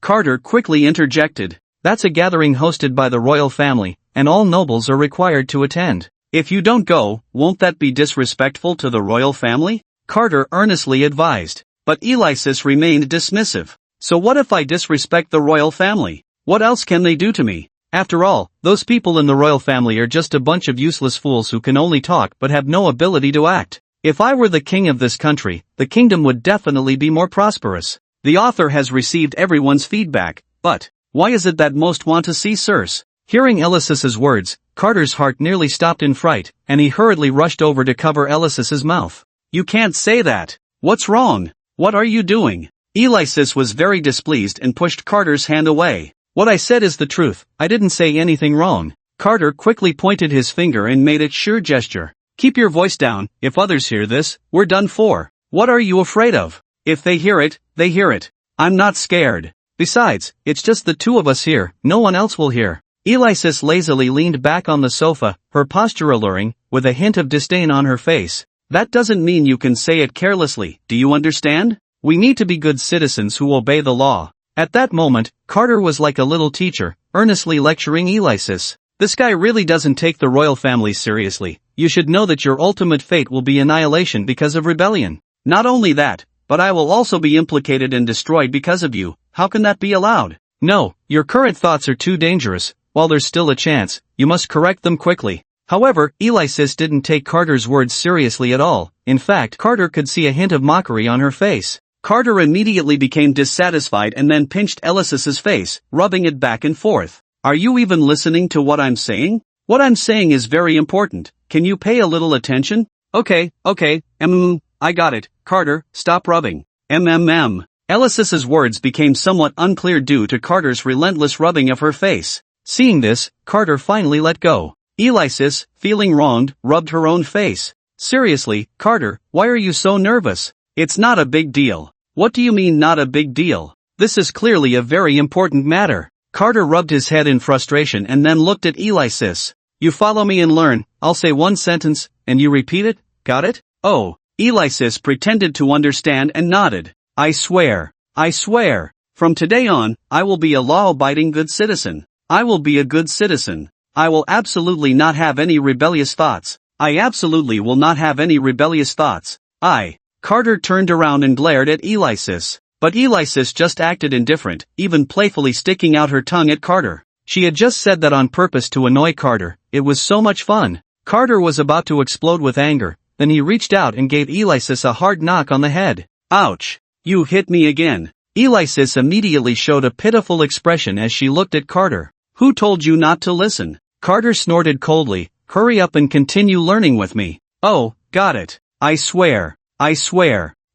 Carter quickly interjected. That's a gathering hosted by the royal family, and all nobles are required to attend. If you don't go, won't that be disrespectful to the royal family? Carter earnestly advised. But Alexis remained dismissive. So what if I disrespect the royal family? What else can they do to me? After all, those people in the royal family are just a bunch of useless fools who can only talk but have no ability to act. If I were the king of this country, the kingdom would definitely be more prosperous. The author has received everyone's feedback, but why is it that most want to see Circe? Hearing Alexis's words, Carter's heart nearly stopped in fright, and he hurriedly rushed over to cover Alexis's mouth. You can't say that. What's wrong? What are you doing? Alexis was very displeased and pushed Carter's hand away. What I said is the truth. I didn't say anything wrong. Carter quickly pointed his finger and made a sure gesture. Keep your voice down. If others hear this, we're done for. What are you afraid of? If they hear it, they hear it. I'm not scared. Besides, it's just the two of us here. No one else will hear. Alexis lazily leaned back on the sofa, her posture alluring, with a hint of disdain on her face. That doesn't mean you can say it carelessly, do you understand? We need to be good citizens who obey the law. At that moment, Carter was like a little teacher, earnestly lecturing Alexis. This guy really doesn't take the royal family seriously. You should know that your ultimate fate will be annihilation because of rebellion. Not only that, but I will also be implicated and destroyed because of you. How can that be allowed? No, your current thoughts are too dangerous. While there's still a chance, you must correct them quickly. However, Alexis didn't take Carter's words seriously at all. In fact, Carter could see a hint of mockery on her face. Carter immediately became dissatisfied and then pinched Alexis's face, rubbing it back and forth. Are you even listening to what I'm saying? What I'm saying is very important. Can you pay a little attention? Okay, I got it. Carter, stop rubbing. Alexis's words became somewhat unclear due to Carter's relentless rubbing of her face. Seeing this, Carter finally let go. Alexis, feeling wronged, rubbed her own face. Seriously, Carter, why are you so nervous? It's not a big deal. What do you mean not a big deal? This is clearly a very important matter. Carter rubbed his head in frustration and then looked at Alexis. You follow me and learn. I'll say one sentence, and you repeat it? Got it? Oh. Alexis pretended to understand and nodded. I swear. From today on, I will be a law-abiding good citizen. I will be a good citizen. I will absolutely not have any rebellious thoughts. I absolutely will not have any rebellious thoughts. Carter turned around and glared at Alexis. But Alexis just acted indifferent, even playfully sticking out her tongue at Carter. She had just said that on purpose to annoy Carter. It was so much fun. Carter was about to explode with anger, then he reached out and gave Alexis a hard knock on the head. Ouch! You hit me again. Alexis immediately showed a pitiful expression as she looked at Carter. Who told you not to listen? Carter snorted coldly. Hurry up and continue learning with me. Oh, got it. I swear.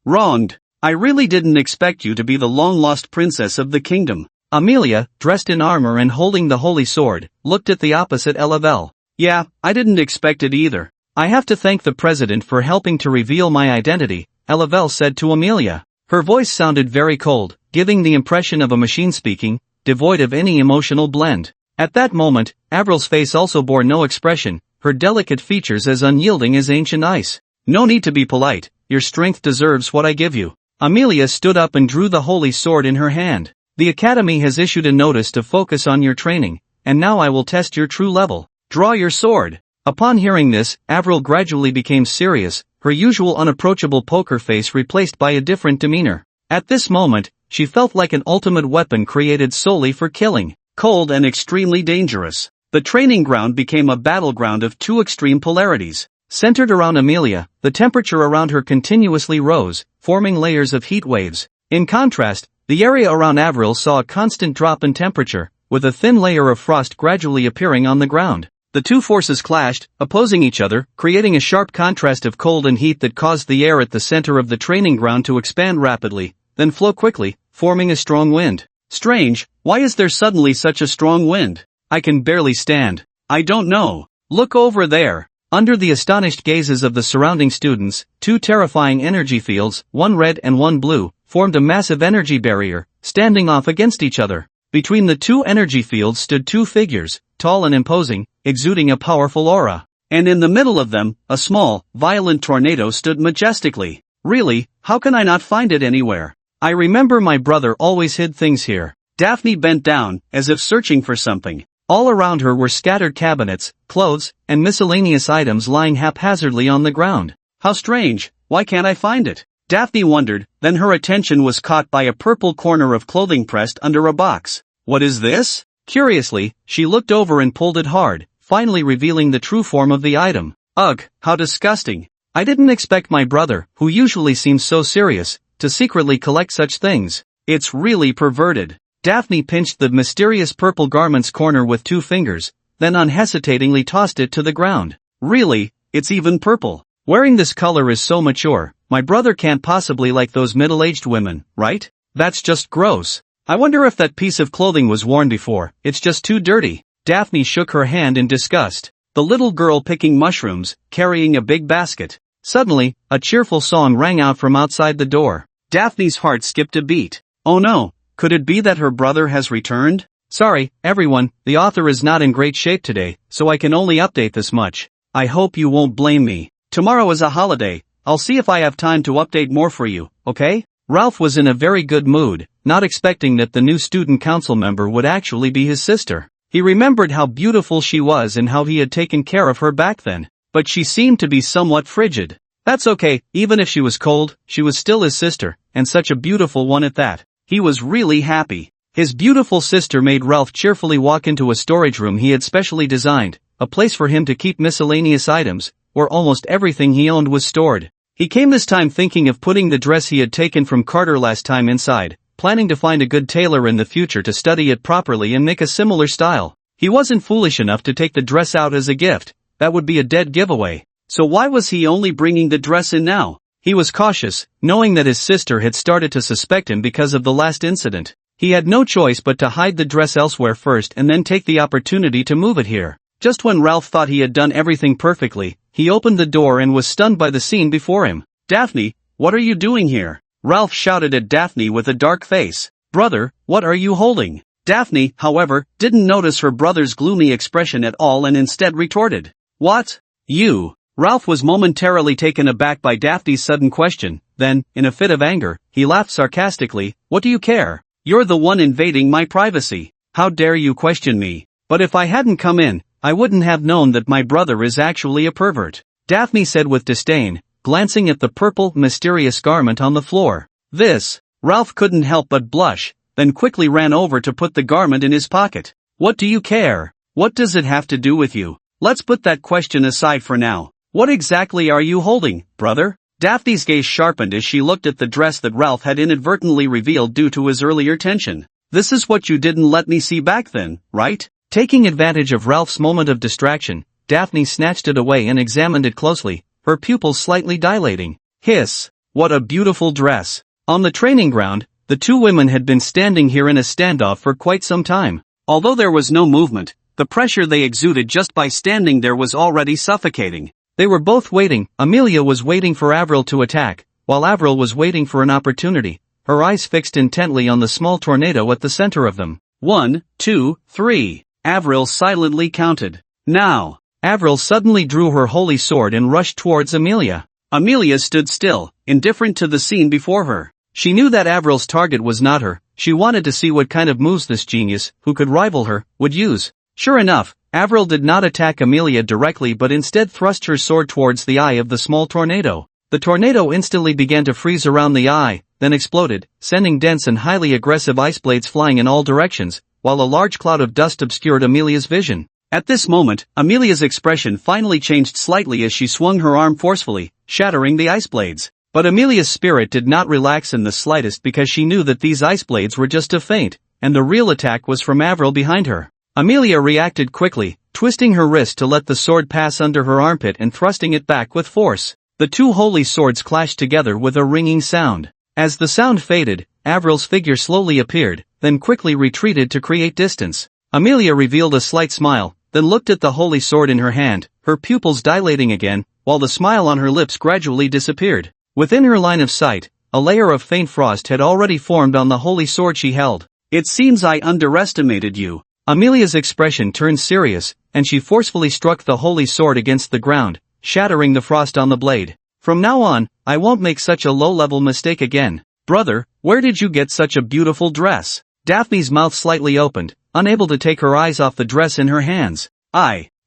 Wronged. I really didn't expect you to be the long-lost princess of the kingdom. Amelia, dressed in armor and holding the holy sword, looked at the opposite level. Yeah, I didn't expect it either. I have to thank the president for helping to reveal my identity, Elavel said to Amelia. Her voice sounded very cold, giving the impression of a machine speaking, devoid of any emotional blend. At that moment, Avril's face also bore no expression, her delicate features as unyielding as ancient ice. No need to be polite, your strength deserves what I give you. Amelia stood up and drew the holy sword in her hand. The academy has issued a notice to focus on your training, and now I will test your true level. Draw your sword. Upon hearing this, Avril gradually became serious, her usual unapproachable poker face replaced by a different demeanor. At this moment, she felt like an ultimate weapon created solely for killing. Cold and extremely dangerous. The training ground became a battleground of two extreme polarities. Centered around Amelia, the temperature around her continuously rose, forming layers of heat waves. In contrast, the area around Avril saw a constant drop in temperature, with a thin layer of frost gradually appearing on the ground. The two forces clashed, opposing each other, creating a sharp contrast of cold and heat that caused the air at the center of the training ground to expand rapidly, then flow quickly, forming a strong wind. Strange, why is there suddenly such a strong wind? I can barely stand. I don't know. Look over there. Under the astonished gazes of the surrounding students, two terrifying energy fields, one red and one blue, formed a massive energy barrier, standing off against each other. Between the two energy fields stood two figures, tall and imposing, exuding a powerful aura. And in the middle of them, a small, violent tornado stood majestically. Really, how can I not find it anywhere? I remember my brother always hid things here. Daphne bent down, as if searching for something. All around her were scattered cabinets, clothes, and miscellaneous items lying haphazardly on the ground. How strange, why can't I find it? Daphne wondered, then her attention was caught by a purple corner of clothing pressed under a box. What is this? Curiously, she looked over and pulled it hard, finally revealing the true form of the item. Ugh, how disgusting. I didn't expect my brother, who usually seems so serious, to secretly collect such things. It's really perverted. Daphne pinched the mysterious purple garment's corner with two fingers, then unhesitatingly tossed it to the ground. Really, it's even purple. Wearing this color is so mature, my brother can't possibly like those middle-aged women, right? That's just gross. I wonder if that piece of clothing was worn before, it's just too dirty. Daphne shook her hand in disgust. The little girl picking mushrooms, carrying a big basket. Suddenly, a cheerful song rang out from outside the door. Daphne's heart skipped a beat. Oh no, could it be that her brother has returned? Sorry, everyone, the author is not in great shape today, so I can only update this much. I hope you won't blame me. Tomorrow is a holiday, I'll see if I have time to update more for you, okay? Ralph was in a very good mood, not expecting that the new student council member would actually be his sister. He remembered how beautiful she was and how he had taken care of her back then, but she seemed to be somewhat frigid. That's okay, even if she was cold, she was still his sister, and such a beautiful one at that. He was really happy. His beautiful sister made Ralph cheerfully walk into a storage room he had specially designed, a place for him to keep miscellaneous items, where almost everything he owned was stored. He came this time thinking of putting the dress he had taken from Carter last time inside, planning to find a good tailor in the future to study it properly and make a similar style. He wasn't foolish enough to take the dress out as a gift, that would be a dead giveaway. So why was he only bringing the dress in now? He was cautious, knowing that his sister had started to suspect him because of the last incident. He had no choice but to hide the dress elsewhere first and then take the opportunity to move it here. Just when Ralph thought he had done everything perfectly, he opened the door and was stunned by the scene before him. "Daphne, what are you doing here?" Ralph shouted at Daphne with a dark face. "Brother, what are you holding?" Daphne, however, didn't notice her brother's gloomy expression at all and instead retorted, "What? You?" Ralph was momentarily taken aback by Daphne's sudden question, then, in a fit of anger, he laughed sarcastically, "What do you care? You're the one invading my privacy. How dare you question me? But if I hadn't come in, I wouldn't have known that my brother is actually a pervert," Daphne said with disdain, glancing at the purple, mysterious garment on the floor. "This." Ralph couldn't help but blush, then quickly ran over to put the garment in his pocket. "What do you care? What does it have to do with you? Let's put that question aside for now. What exactly are you holding, brother?" Daphne's gaze sharpened as she looked at the dress that Ralph had inadvertently revealed due to his earlier tension. "This is what you didn't let me see back then, right?" Taking advantage of Ralph's moment of distraction, Daphne snatched it away and examined it closely, her pupils slightly dilating. Hiss! What a beautiful dress! On the training ground, the two women had been standing here in a standoff for quite some time. Although there was no movement, the pressure they exuded just by standing there was already suffocating. They were both waiting. Amelia was waiting for Avril to attack, while Avril was waiting for an opportunity, her eyes fixed intently on the small tornado at the center of them. 1, 2, 3. Avril silently counted. Now. Avril suddenly drew her holy sword and rushed towards Amelia. Amelia stood still, indifferent to the scene before her. She knew that Avril's target was not her. She wanted to see what kind of moves this genius, who could rival her, would use. Sure enough, Avril did not attack Amelia directly but instead thrust her sword towards the eye of the small tornado. The tornado instantly began to freeze around the eye, then exploded, sending dense and highly aggressive ice blades flying in all directions, while a large cloud of dust obscured Amelia's vision. At this moment, Amelia's expression finally changed slightly as she swung her arm forcefully, shattering the ice blades. But Amelia's spirit did not relax in the slightest because she knew that these ice blades were just a feint, and the real attack was from Avril behind her. Amelia reacted quickly, twisting her wrist to let the sword pass under her armpit and thrusting it back with force. The two holy swords clashed together with a ringing sound. As the sound faded, Avril's figure slowly appeared, then quickly retreated to create distance. Amelia revealed a slight smile, then looked at the holy sword in her hand, her pupils dilating again, while the smile on her lips gradually disappeared. Within her line of sight, a layer of faint frost had already formed on the holy sword she held. "It seems I underestimated you." Amelia's expression turned serious, and she forcefully struck the holy sword against the ground, shattering the frost on the blade. "From now on, I won't make such a low-level mistake again. Brother, where did you get such a beautiful dress?" Daphne's mouth slightly opened, unable to take her eyes off the dress in her hands.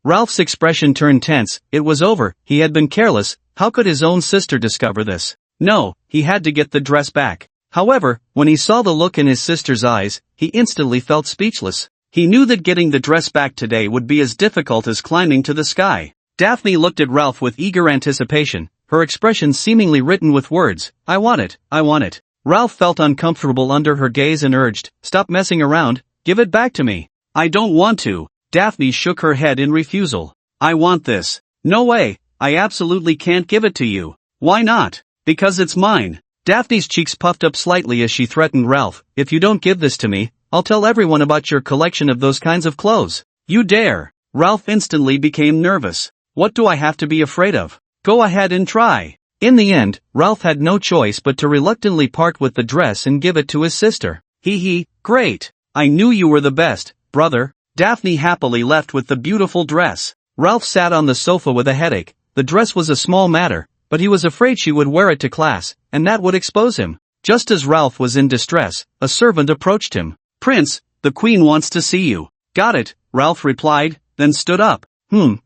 Ralph's expression turned tense. It was over. He had been careless. How could his own sister discover this? No, he had to get the dress back. However, when he saw the look in his sister's eyes, he instantly felt speechless. He knew that getting the dress back today would be as difficult as climbing to the sky. Daphne looked at Ralph with eager anticipation, her expression seemingly written with words. I want it, I want it." Ralph felt uncomfortable under her gaze and urged, "Stop messing around, give it back to me." "I don't want to." Daphne shook her head in refusal. "I want this." "No way, I absolutely can't give it to you." "Why not?" "Because it's mine." Daphne's cheeks puffed up slightly as she threatened Ralph, "If you don't give this to me, I'll tell everyone about your collection of those kinds of clothes." "You dare." Ralph instantly became nervous. "What do I have to be afraid of? Go ahead and try." In the end, Ralph had no choice but to reluctantly part with the dress and give it to his sister. Great. I knew you were the best, brother." Daphne happily left with the beautiful dress. Ralph sat on the sofa with a headache. The dress was a small matter, but he was afraid she would wear it to class, and that would expose him. Just as Ralph was in distress, a servant approached him. "Prince, the queen wants to see you." "Got it," Ralph replied, then stood up.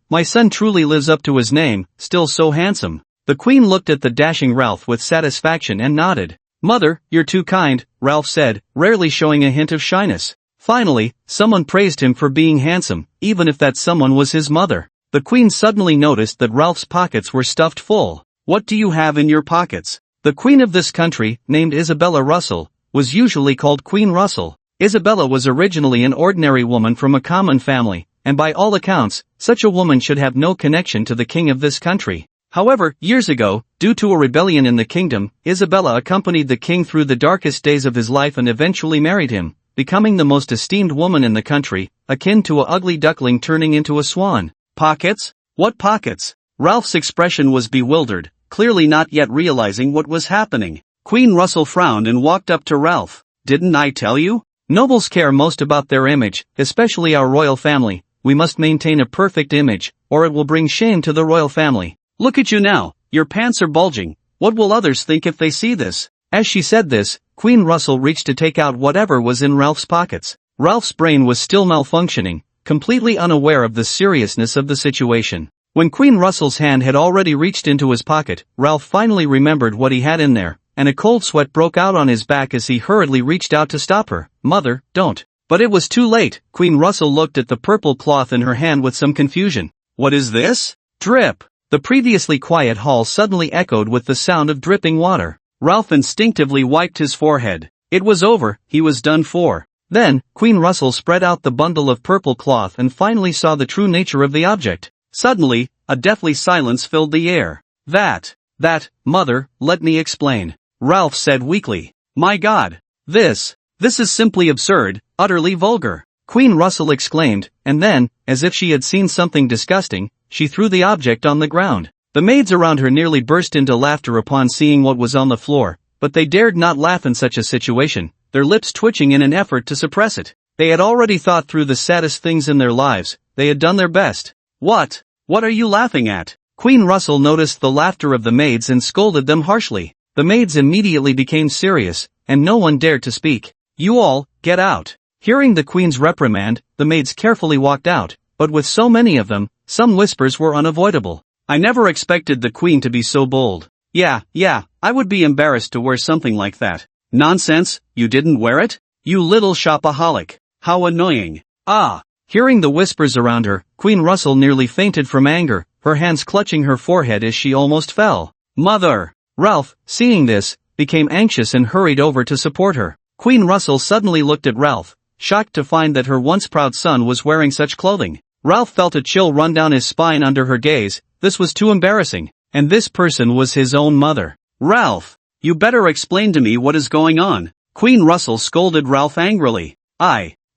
My son truly lives up to his name, still so handsome." The queen looked at the dashing Ralph with satisfaction and nodded. "Mother, you're too kind," Ralph said, rarely showing a hint of shyness. Finally, someone praised him for being handsome, even if that someone was his mother. The queen suddenly noticed that Ralph's pockets were stuffed full. "What do you have in your pockets?" The queen of this country, named Isabella Russell, was usually called Queen Russell. Isabella was originally an ordinary woman from a common family, and by all accounts, such a woman should have no connection to the king of this country. However, years ago, due to a rebellion in the kingdom, Isabella accompanied the king through the darkest days of his life and eventually married him, becoming the most esteemed woman in the country, akin to a ugly duckling turning into a swan. Pockets? What pockets? Ralph's expression was bewildered, clearly not yet realizing what was happening. Queen Russell frowned and walked up to Ralph. "Didn't I tell you? Nobles care most about their image, especially our royal family. We must maintain a perfect image, or it will bring shame to the royal family. Look at you now, your pants are bulging. What will others think if they see this?" As she said this, Queen Russell reached to take out whatever was in Ralph's pockets. Ralph's brain was still malfunctioning, completely unaware of the seriousness of the situation. When Queen Russell's hand had already reached into his pocket, Ralph finally remembered what he had in there, and a cold sweat broke out on his back as he hurriedly reached out to stop her. "Mother, don't." But it was too late. Queen Russell looked at the purple cloth in her hand with some confusion. "What is this?" Drip. The previously quiet hall suddenly echoed with the sound of dripping water. Ralph instinctively wiped his forehead. It was over, he was done for. Then, Queen Russell spread out the bundle of purple cloth and finally saw the true nature of the object. Suddenly, a deathly silence filled the air. Mother, let me explain," Ralph said weakly. "My God! This is simply absurd, utterly vulgar," Queen Russell exclaimed, and then, as if she had seen something disgusting, she threw the object on the ground. The maids around her nearly burst into laughter upon seeing what was on the floor, but they dared not laugh in such a situation, their lips twitching in an effort to suppress it. They had already thought through the saddest things in their lives, they had done their best. What are you laughing at?" Queen Russell noticed the laughter of the maids and scolded them harshly. The maids immediately became serious, and no one dared to speak. "You all, get out." Hearing the queen's reprimand, the maids carefully walked out, but with so many of them, some whispers were unavoidable. "I never expected the queen to be so bold. Yeah, I would be embarrassed to wear something like that." "Nonsense, you didn't wear it? You little shopaholic. How annoying." "Ah." Hearing the whispers around her, Queen Russell nearly fainted from anger, her hands clutching her forehead as she almost fell. "Mother!" Ralph, seeing this, became anxious and hurried over to support her. Queen Russell suddenly looked at Ralph, shocked to find that her once proud son was wearing such clothing. Ralph felt a chill run down his spine under her gaze. This was too embarrassing, and this person was his own mother. "Ralph, you better explain to me what is going on," Queen Russell scolded Ralph angrily.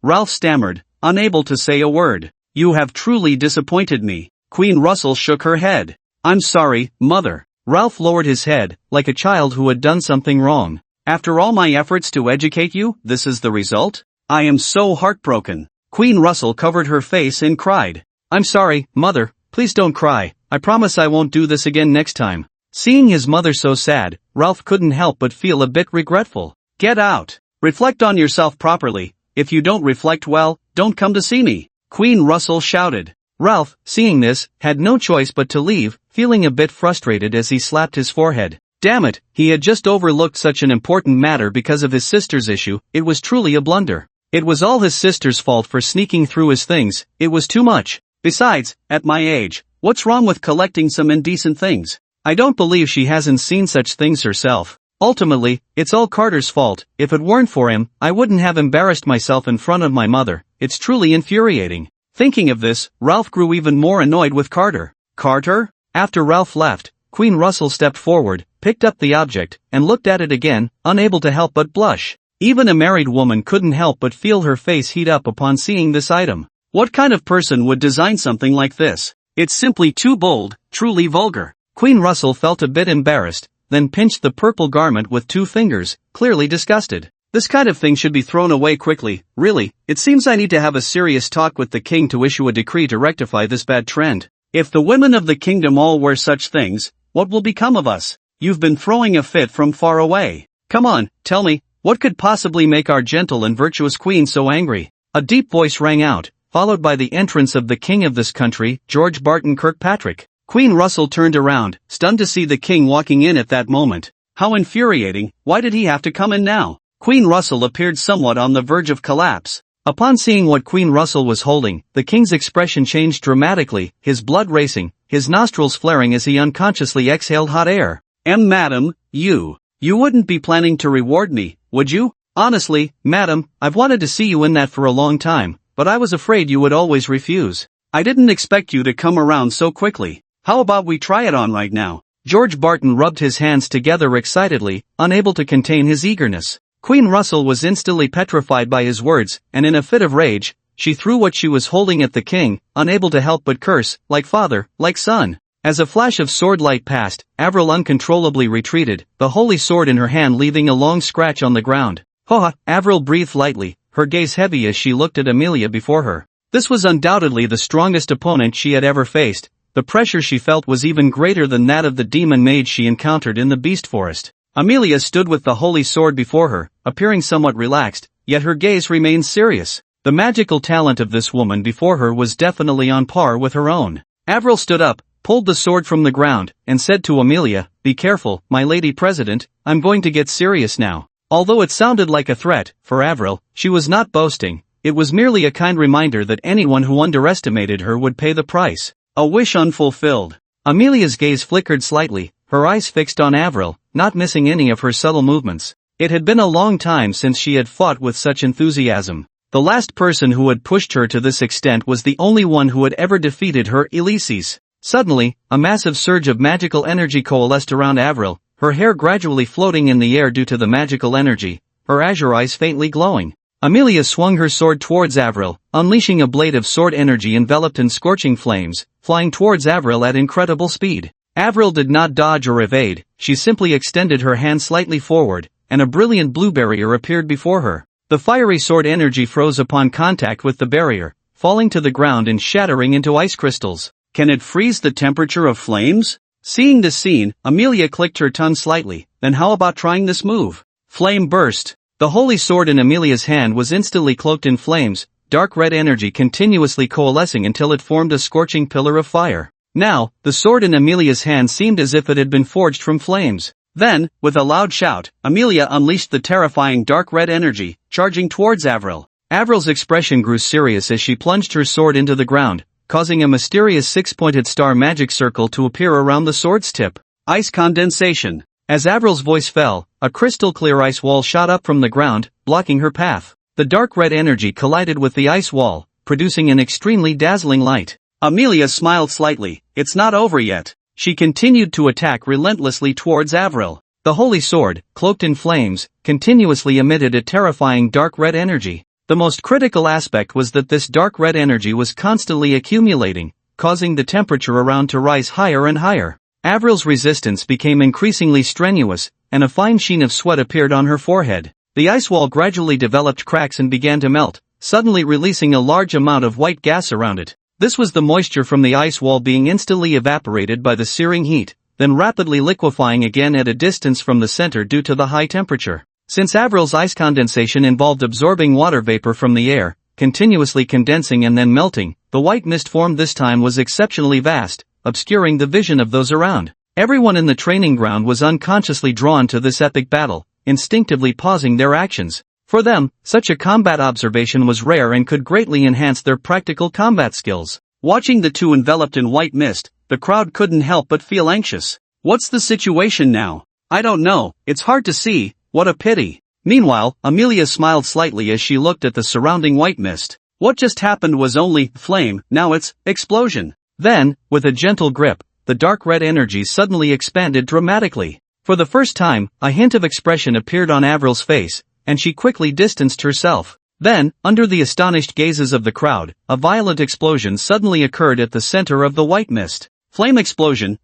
Ralph stammered, unable to say a word. "You have truly disappointed me." Queen Russell shook her head. "I'm sorry, Mother." Ralph lowered his head, like a child who had done something wrong. "After all my efforts to educate you, this is the result? I am so heartbroken." Queen Russell covered her face and cried. "I'm sorry, Mother, please don't cry, I promise I won't do this again next time." Seeing his mother so sad, Ralph couldn't help but feel a bit regretful. "Get out. Reflect on yourself properly. If you don't reflect well, don't come to see me," Queen Russell shouted. Ralph, seeing this, had no choice but to leave, feeling a bit frustrated as he slapped his forehead. Damn it, he had just overlooked such an important matter because of his sister's issue. It was truly a blunder. It was all his sister's fault for sneaking through his things. It was too much. Besides, at my age, what's wrong with collecting some indecent things? I don't believe she hasn't seen such things herself. Ultimately, it's all Carter's fault. If it weren't for him, I wouldn't have embarrassed myself in front of my mother. It's truly infuriating. Thinking of this, Ralph grew even more annoyed with Carter. Carter? After Ralph left, Queen Russell stepped forward, picked up the object, and looked at it again, unable to help but blush. Even a married woman couldn't help but feel her face heat up upon seeing this item. What kind of person would design something like this? It's simply too bold, truly vulgar. Queen Russell felt a bit embarrassed, then pinched the purple garment with 2 fingers, clearly disgusted. This kind of thing should be thrown away quickly. Really, it seems I need to have a serious talk with the king to issue a decree to rectify this bad trend. If the women of the kingdom all wear such things, what will become of us? You've been throwing a fit from far away. Come on, tell me, what could possibly make our gentle and virtuous queen so angry? A deep voice rang out, followed by the entrance of the king of this country, George Barton Kirkpatrick. Queen Russell turned around, stunned to see the king walking in at that moment. How infuriating, why did he have to come in now? Queen Russell appeared somewhat on the verge of collapse. Upon seeing what Queen Russell was holding, the king's expression changed dramatically, his blood racing, his nostrils flaring as he unconsciously exhaled hot air. Madam, you wouldn't be planning to reward me, would you? Honestly, madam, I've wanted to see you in that for a long time, but I was afraid you would always refuse. I didn't expect you to come around so quickly. How about we try it on right now? George Barton rubbed his hands together excitedly, unable to contain his eagerness. Queen Russell was instantly petrified by his words, and in a fit of rage, she threw what she was holding at the king, unable to help but curse, like father, like son. As a flash of sword light passed, Avril uncontrollably retreated, the holy sword in her hand leaving a long scratch on the ground. Ha! Avril breathed lightly, her gaze heavy as she looked at Amelia before her. This was undoubtedly the strongest opponent she had ever faced. The pressure she felt was even greater than that of the demon mage she encountered in the beast forest. Amelia stood with the holy sword before her, appearing somewhat relaxed, yet her gaze remained serious. The magical talent of this woman before her was definitely on par with her own. Avril stood up, pulled the sword from the ground, and said to Amelia, "Be careful, my lady president, I'm going to get serious now." Although it sounded like a threat, for Avril, she was not boasting, it was merely a kind reminder that anyone who underestimated her would pay the price. A wish unfulfilled. Amelia's gaze flickered slightly, her eyes fixed on Avril, not missing any of her subtle movements. It had been a long time since she had fought with such enthusiasm. The last person who had pushed her to this extent was the only one who had ever defeated her, Alexis. Suddenly, a massive surge of magical energy coalesced around Avril, her hair gradually floating in the air due to the magical energy, her azure eyes faintly glowing. Amelia swung her sword towards Avril, unleashing a blade of sword energy enveloped in scorching flames, flying towards Avril at incredible speed. Avril did not dodge or evade, she simply extended her hand slightly forward, and a brilliant blue barrier appeared before her. The fiery sword energy froze upon contact with the barrier, falling to the ground and shattering into ice crystals. Can it freeze the temperature of flames? Seeing this scene, Amelia clicked her tongue slightly. Then how about trying this move? Flame burst. The holy sword in Amelia's hand was instantly cloaked in flames, dark red energy continuously coalescing until it formed a scorching pillar of fire. Now, the sword in Amelia's hand seemed as if it had been forged from flames. Then, with a loud shout, Amelia unleashed the terrifying dark red energy, charging towards Avril. Avril's expression grew serious as she plunged her sword into the ground, causing a mysterious six-pointed star magic circle to appear around the sword's tip. Ice condensation. As Avril's voice fell, a crystal-clear ice wall shot up from the ground, blocking her path. The dark red energy collided with the ice wall, producing an extremely dazzling light. Amelia smiled slightly. It's not over yet. She continued to attack relentlessly towards Avril. The holy sword, cloaked in flames, continuously emitted a terrifying dark red energy. The most critical aspect was that this dark red energy was constantly accumulating, causing the temperature around to rise higher and higher. Avril's resistance became increasingly strenuous, and a fine sheen of sweat appeared on her forehead. The ice wall gradually developed cracks and began to melt, suddenly releasing a large amount of white gas around it. This was the moisture from the ice wall being instantly evaporated by the searing heat, then rapidly liquefying again at a distance from the center due to the high temperature. Since Avril's ice condensation involved absorbing water vapor from the air, continuously condensing and then melting, the white mist formed this time was exceptionally vast, obscuring the vision of those around. Everyone in the training ground was unconsciously drawn to this epic battle, instinctively pausing their actions. For them, such a combat observation was rare and could greatly enhance their practical combat skills. Watching the two enveloped in white mist, the crowd couldn't help but feel anxious. What's the situation now? I don't know, it's hard to see, what a pity. Meanwhile, Amelia smiled slightly as she looked at the surrounding white mist. What just happened was only flame, now it's explosion. Then, with a gentle grip, the dark red energy suddenly expanded dramatically. For the first time, a hint of expression appeared on Avril's face, and she quickly distanced herself. Then, under the astonished gazes of the crowd, a violent explosion suddenly occurred at the center of the white mist. Flame explosion,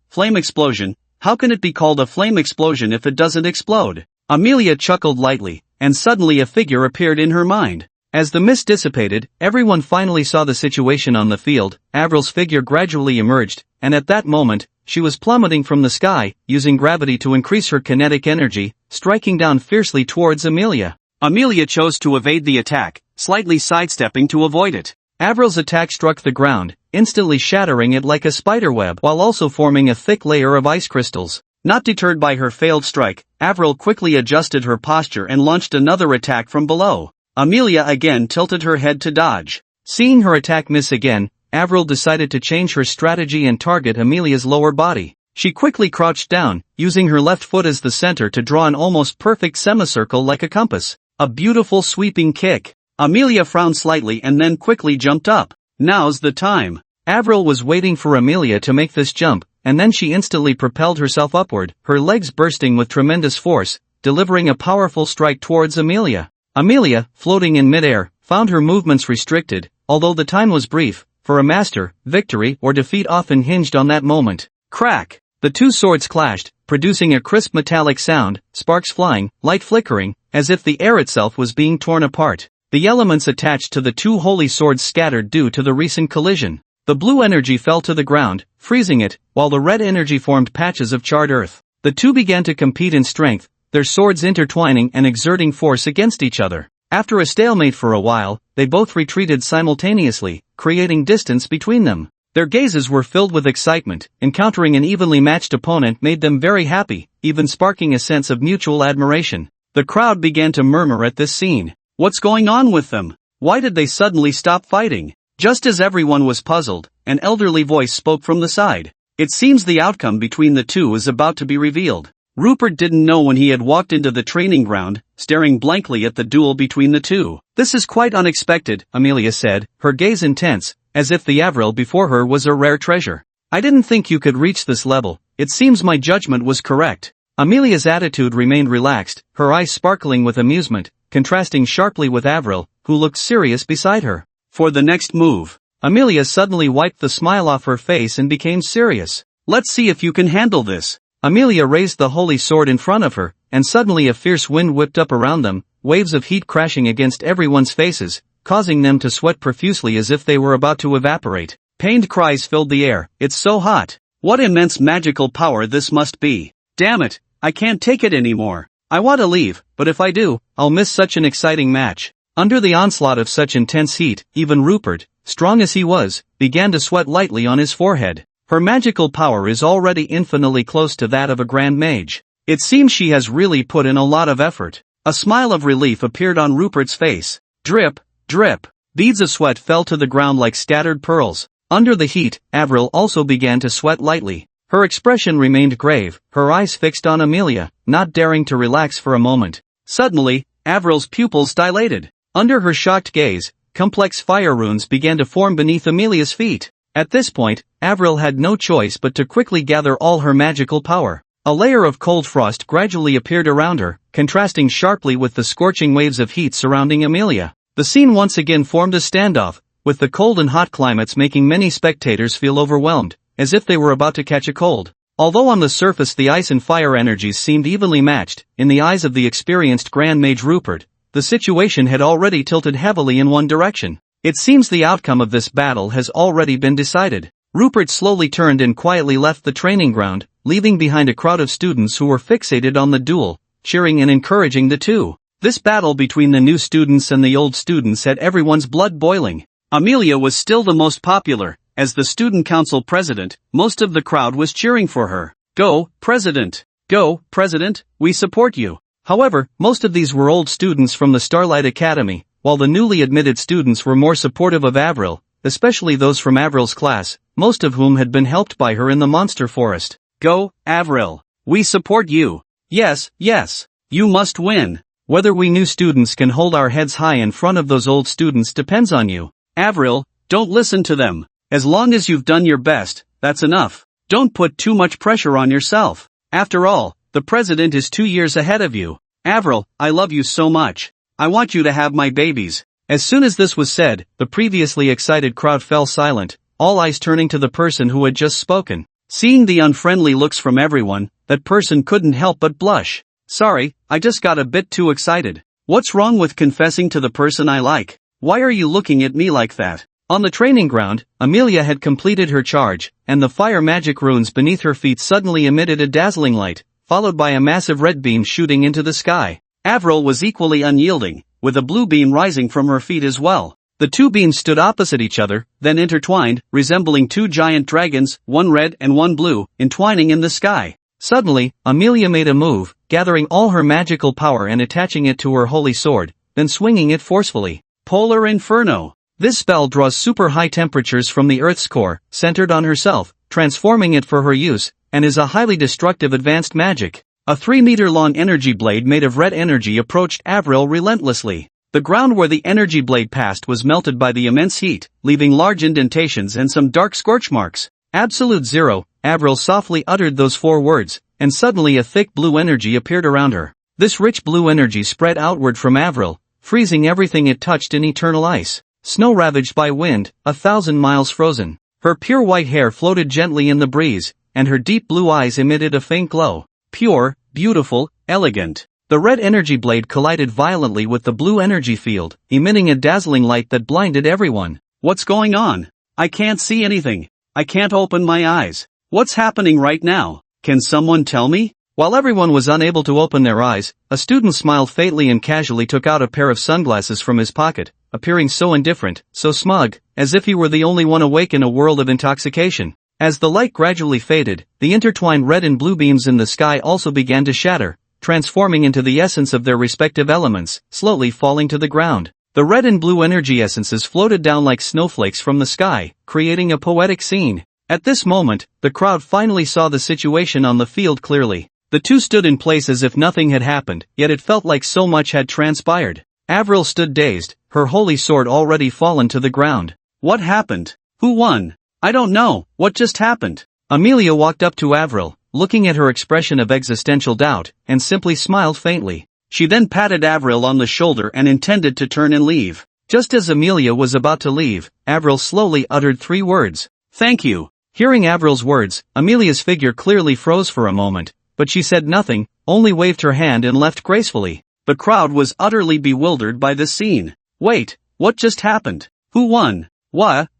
how can it be called a flame explosion if it doesn't explode? Amelia chuckled lightly, and suddenly a figure appeared in her mind. As the mist dissipated, everyone finally saw the situation on the field. Avril's figure gradually emerged, and at that moment, she was plummeting from the sky, using gravity to increase her kinetic energy, striking down fiercely towards Amelia. Amelia chose to evade the attack, slightly sidestepping to avoid it. Avril's attack struck the ground, instantly shattering it like a spiderweb while also forming a thick layer of ice crystals. Not deterred by her failed strike, Avril quickly adjusted her posture and launched another attack from below. Amelia again tilted her head to dodge. Seeing her attack miss again, Avril decided to change her strategy and target Amelia's lower body. She quickly crouched down, using her left foot as the center to draw an almost perfect semicircle like a compass. A beautiful sweeping kick. Amelia frowned slightly and then quickly jumped up. Now's the time. Avril was waiting for Amelia to make this jump, and then she instantly propelled herself upward, her legs bursting with tremendous force, delivering a powerful strike towards Amelia. Amelia, floating in midair, found her movements restricted, although the time was brief. For a master, victory or defeat often hinged on that moment. Crack! The two swords clashed, producing a crisp metallic sound, sparks flying, light flickering, as if the air itself was being torn apart. The elements attached to the two holy swords scattered due to the recent collision. The blue energy fell to the ground, freezing it, while the red energy formed patches of charred earth. The two began to compete in strength, their swords intertwining and exerting force against each other. After a stalemate for a while, they both retreated simultaneously, creating distance between them. Their gazes were filled with excitement. Encountering an evenly matched opponent made them very happy, even sparking a sense of mutual admiration. The crowd began to murmur at this scene. What's going on with them? Why did they suddenly stop fighting? Just as everyone was puzzled, an elderly voice spoke from the side. It seems the outcome between the two is about to be revealed. Rupert didn't know when he had walked into the training ground, staring blankly at the duel between the two. This is quite unexpected, Amelia said, her gaze intense, as if the Avril before her was a rare treasure. I didn't think you could reach this level. It seems my judgment was correct. Amelia's attitude remained relaxed, her eyes sparkling with amusement, contrasting sharply with Avril, who looked serious beside her. For the next move, Amelia suddenly wiped the smile off her face and became serious. Let's see if you can handle this. Amelia raised the holy sword in front of her, and suddenly a fierce wind whipped up around them, waves of heat crashing against everyone's faces, causing them to sweat profusely as if they were about to evaporate. Pained cries filled the air. It's so hot. What immense magical power this must be. Damn it, I can't take it anymore. I want to leave, but if I do, I'll miss such an exciting match. Under the onslaught of such intense heat, even Rupert, strong as he was, began to sweat lightly on his forehead. Her magical power is already infinitely close to that of a grand mage. It seems she has really put in a lot of effort. A smile of relief appeared on Rupert's face. Drip, drip. Beads of sweat fell to the ground like scattered pearls. Under the heat, Avril also began to sweat lightly. Her expression remained grave, her eyes fixed on Amelia, not daring to relax for a moment. Suddenly, Avril's pupils dilated. Under her shocked gaze, complex fire runes began to form beneath Amelia's feet. At this point, Avril had no choice but to quickly gather all her magical power. A layer of cold frost gradually appeared around her, contrasting sharply with the scorching waves of heat surrounding Amelia. The scene once again formed a standoff, with the cold and hot climates making many spectators feel overwhelmed, as if they were about to catch a cold. Although on the surface the ice and fire energies seemed evenly matched, in the eyes of the experienced Grand Mage Rupert, the situation had already tilted heavily in one direction. It seems the outcome of this battle has already been decided. Rupert slowly turned and quietly left the training ground, leaving behind a crowd of students who were fixated on the duel, cheering and encouraging the two. This battle between the new students and the old students had everyone's blood boiling. Amelia was still the most popular. As the student council president, most of the crowd was cheering for her. Go, President! Go, President, we support you. However, most of these were old students from the Starlight Academy, while the newly admitted students were more supportive of Avril, especially those from Avril's class, most of whom had been helped by her in the monster forest. Go, Avril! We support you! Yes, yes! You must win! Whether we new students can hold our heads high in front of those old students depends on you. Avril, don't listen to them. As long as you've done your best, that's enough. Don't put too much pressure on yourself. After all, the president is 2 years ahead of you. Avril, I love you so much. I want you to have my babies. As soon as this was said, the previously excited crowd fell silent, all eyes turning to the person who had just spoken. Seeing the unfriendly looks from everyone, that person couldn't help but blush. Sorry, I just got a bit too excited. What's wrong with confessing to the person I like? Why are you looking at me like that? On the training ground, Amelia had completed her charge, and the fire magic runes beneath her feet suddenly emitted a dazzling light, followed by a massive red beam shooting into the sky. Avril was equally unyielding, with a blue beam rising from her feet as well. The two beams stood opposite each other, then intertwined, resembling two giant dragons, one red and one blue, entwining in the sky. Suddenly, Amelia made a move, gathering all her magical power and attaching it to her holy sword, then swinging it forcefully. Polar Inferno. This spell draws super high temperatures from the Earth's core, centered on herself, transforming it for her use, and is a highly destructive advanced magic. A 3-meter-long energy blade made of red energy approached Avril relentlessly. The ground where the energy blade passed was melted by the immense heat, leaving large indentations and some dark scorch marks. Absolute Zero. Avril softly uttered those 4 words, and suddenly a thick blue energy appeared around her. This rich blue energy spread outward from Avril, freezing everything it touched in eternal ice. Snow ravaged by wind, 1,000 miles frozen. Her pure white hair floated gently in the breeze, and her deep blue eyes emitted a faint glow. Pure, beautiful, elegant. The red energy blade collided violently with the blue energy field, emitting a dazzling light that blinded everyone. What's going on? I can't see anything. I can't open my eyes. What's happening right now? Can someone tell me? While everyone was unable to open their eyes, a student smiled faintly and casually took out a pair of sunglasses from his pocket, appearing so indifferent, so smug, as if he were the only one awake in a world of intoxication. As the light gradually faded, the intertwined red and blue beams in the sky also began to shatter, transforming into the essence of their respective elements, slowly falling to the ground. The red and blue energy essences floated down like snowflakes from the sky, creating a poetic scene. At this moment, the crowd finally saw the situation on the field clearly. The two stood in place as if nothing had happened, yet it felt like so much had transpired. Avril stood dazed, her holy sword already fallen to the ground. What happened? Who won? I don't know. What just happened? Amelia walked up to Avril, looking at her expression of existential doubt, and simply smiled faintly. She then patted Avril on the shoulder and intended to turn and leave. Just as Amelia was about to leave, Avril slowly uttered 3 words. Thank you. Hearing Avril's words, Amelia's figure clearly froze for a moment, but she said nothing, only waved her hand and left gracefully. The crowd was utterly bewildered by this scene. Wait, what just happened? Who won?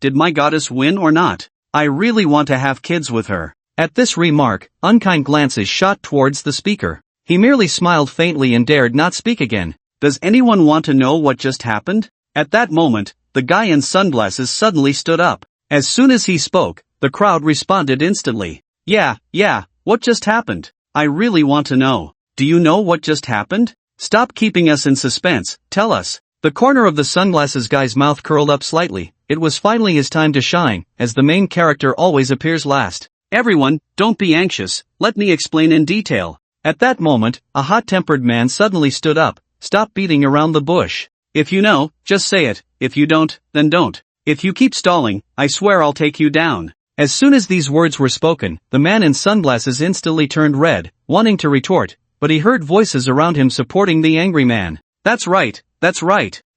Did my goddess win or not? I really want to have kids with her. At this remark, unkind glances shot towards the speaker. He merely smiled faintly and dared not speak again. Does anyone want to know what just happened? At that moment, the guy in sunglasses suddenly stood up. As soon as he spoke, the crowd responded instantly. Yeah, what just happened? I really want to know. Do you know what just happened? Stop keeping us in suspense, tell us. The corner of the sunglasses guy's mouth curled up slightly. It was finally his time to shine, as the main character always appears last. Everyone, don't be anxious, let me explain in detail. At that moment, a hot-tempered man suddenly stood up. Stop beating around the bush. If you know, just say it. If you don't, then don't. If you keep stalling, I swear I'll take you down. As soon as these words were spoken, the man in sunglasses instantly turned red, wanting to retort, but he heard voices around him supporting the angry man. That's right.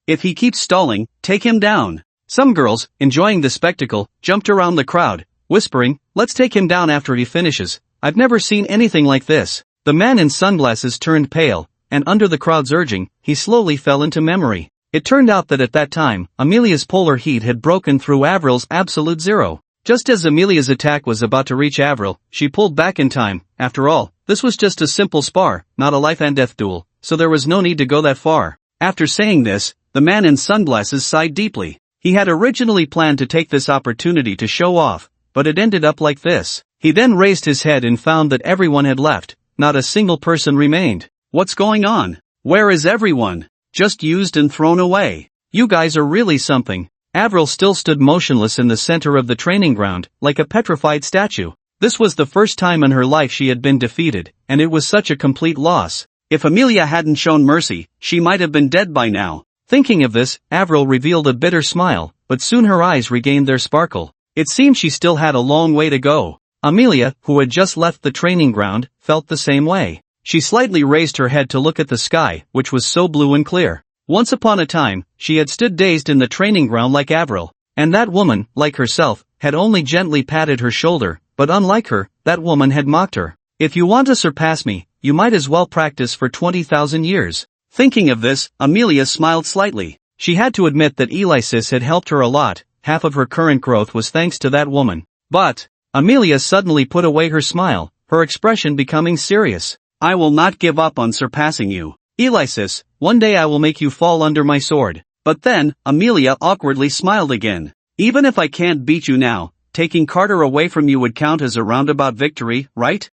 If he keeps stalling, take him down. Some girls, enjoying the spectacle, jumped around the crowd, whispering, let's take him down after he finishes. I've never seen anything like this. The man in sunglasses turned pale, and under the crowd's urging, he slowly fell into memory. It turned out that at that time, Amelia's polar heat had broken through Avril's absolute zero. Just as Amelia's attack was about to reach Avril, she pulled back in time. After all, this was just a simple spar, not a life and death duel, so there was no need to go that far. After saying this, the man in sunglasses sighed deeply. He had originally planned to take this opportunity to show off, but it ended up like this. He then raised his head and found that everyone had left. Not a single person remained. What's going on? Where is everyone? Just used and thrown away. You guys are really something. Avril still stood motionless in the center of the training ground, like a petrified statue. This was the first time in her life she had been defeated, and it was such a complete loss. If Amelia hadn't shown mercy, she might have been dead by now. Thinking of this, Avril revealed a bitter smile, but soon her eyes regained their sparkle. It seemed she still had a long way to go. Amelia, who had just left the training ground, felt the same way. She slightly raised her head to look at the sky, which was so blue and clear. Once upon a time, she had stood dazed in the training ground like Avril, and that woman, like herself, had only gently patted her shoulder, but unlike her, that woman had mocked her. If you want to surpass me, you might as well practice for 20,000 years. Thinking of this, Amelia smiled slightly. She had to admit that Alexis had helped her a lot. Half of her current growth was thanks to that woman. But Amelia suddenly put away her smile, her expression becoming serious. I will not give up on surpassing you. Alexis, one day I will make you fall under my sword. But then, Amelia awkwardly smiled again. Even if I can't beat you now, taking Carter away from you would count as a roundabout victory, right?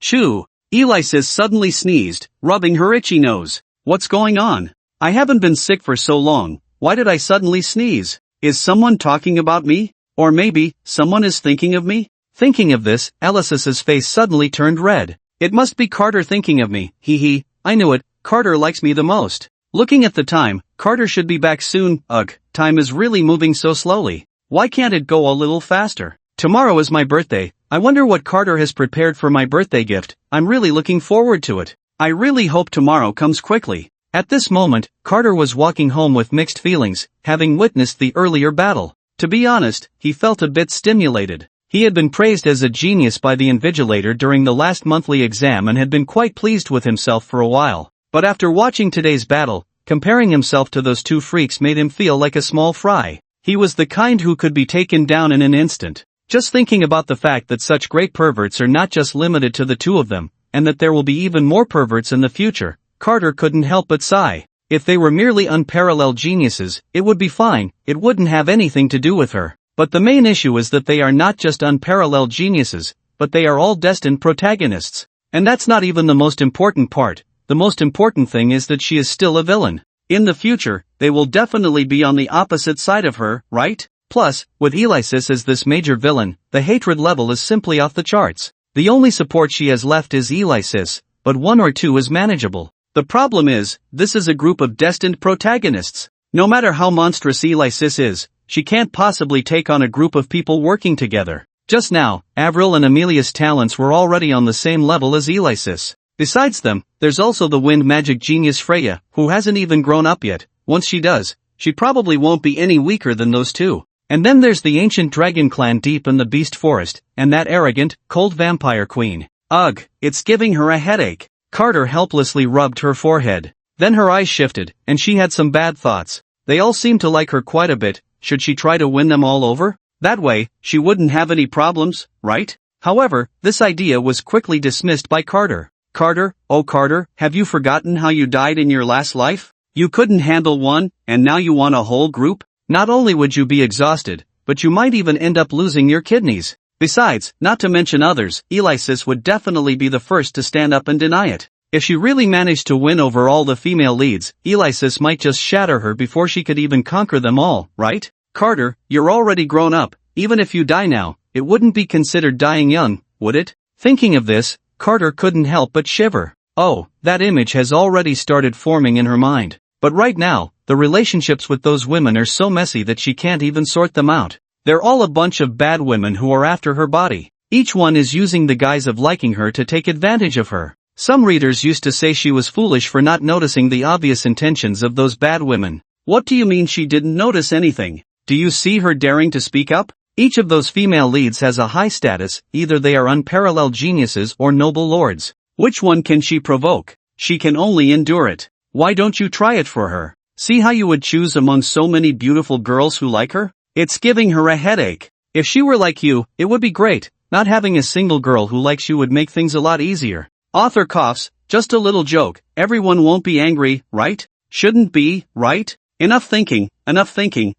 Chew. Alexis suddenly sneezed, rubbing her itchy nose. What's going on? I haven't been sick for so long. Why did I suddenly sneeze? Is someone talking about me? Or maybe, someone is thinking of me? Thinking of this, Alexis's face suddenly turned red. It must be Carter thinking of me, hee. I knew it, Carter likes me the most. Looking at the time, Carter should be back soon. Ugh, time is really moving so slowly. Why can't it go a little faster? Tomorrow is my birthday. I wonder what Carter has prepared for my birthday gift. I'm really looking forward to it. I really hope tomorrow comes quickly. At this moment, Carter was walking home with mixed feelings, having witnessed the earlier battle. To be honest, he felt a bit stimulated. He had been praised as a genius by the invigilator during the last monthly exam and had been quite pleased with himself for a while. But after watching today's battle, comparing himself to those two freaks made him feel like a small fry. He was the kind who could be taken down in an instant. Just thinking about the fact that such great perverts are not just limited to the two of them, and that there will be even more perverts in the future, Carter couldn't help but sigh. If they were merely unparalleled geniuses, it would be fine, it wouldn't have anything to do with her. But the main issue is that they are not just unparalleled geniuses, but they are all destined protagonists. And that's not even the most important part. The most important thing is that she is still a villain. In the future, they will definitely be on the opposite side of her, right? Plus, with Alexis as this major villain, the hatred level is simply off the charts. The only support she has left is Alexis, but one or two is manageable. The problem is, this is a group of destined protagonists. No matter how monstrous Alexis is, she can't possibly take on a group of people working together. Just now, Avril and Amelia's talents were already on the same level as Alexis. Besides them, there's also the wind magic genius Freya, who hasn't even grown up yet. Once she does, she probably won't be any weaker than those two. And then there's the ancient dragon clan deep in the beast forest, and that arrogant, cold vampire queen. Ugh, it's giving her a headache. Carter helplessly rubbed her forehead. Then her eyes shifted, and she had some bad thoughts. They all seemed to like her quite a bit. Should she try to win them all over? That way, she wouldn't have any problems, right? However, this idea was quickly dismissed by Carter. Carter, oh Carter, have you forgotten how you died in your last life? You couldn't handle one, and now you want a whole group? Not only would you be exhausted, but you might even end up losing your kidneys. Besides, not to mention others, Alexis would definitely be the first to stand up and deny it. If she really managed to win over all the female leads, Alexis might just shatter her before she could even conquer them all, right? Carter, you're already grown up. Even if you die now, it wouldn't be considered dying young, would it? Thinking of this, Carter couldn't help but shiver. Oh, that image has already started forming in her mind. But right now, the relationships with those women are so messy that she can't even sort them out. They're all a bunch of bad women who are after her body. Each one is using the guise of liking her to take advantage of her. Some readers used to say she was foolish for not noticing the obvious intentions of those bad women. What do you mean she didn't notice anything? Do you see her daring to speak up? Each of those female leads has a high status, either they are unparalleled geniuses or noble lords. Which one can she provoke? She can only endure it. Why don't you try it for her? See how you would choose among so many beautiful girls who like her? It's giving her a headache. If she were like you, it would be great. Not having a single girl who likes you would make things a lot easier. Author coughs, just a little joke, everyone won't be angry, right? Shouldn't be, right? Enough thinking,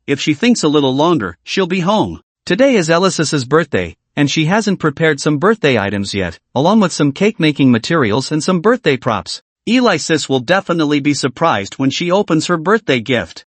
if she thinks a little longer, she'll be home. Today is Alexis's birthday, and she hasn't prepared some birthday items yet, along with some cake-making materials and some birthday props. Alexis will definitely be surprised when she opens her birthday gift.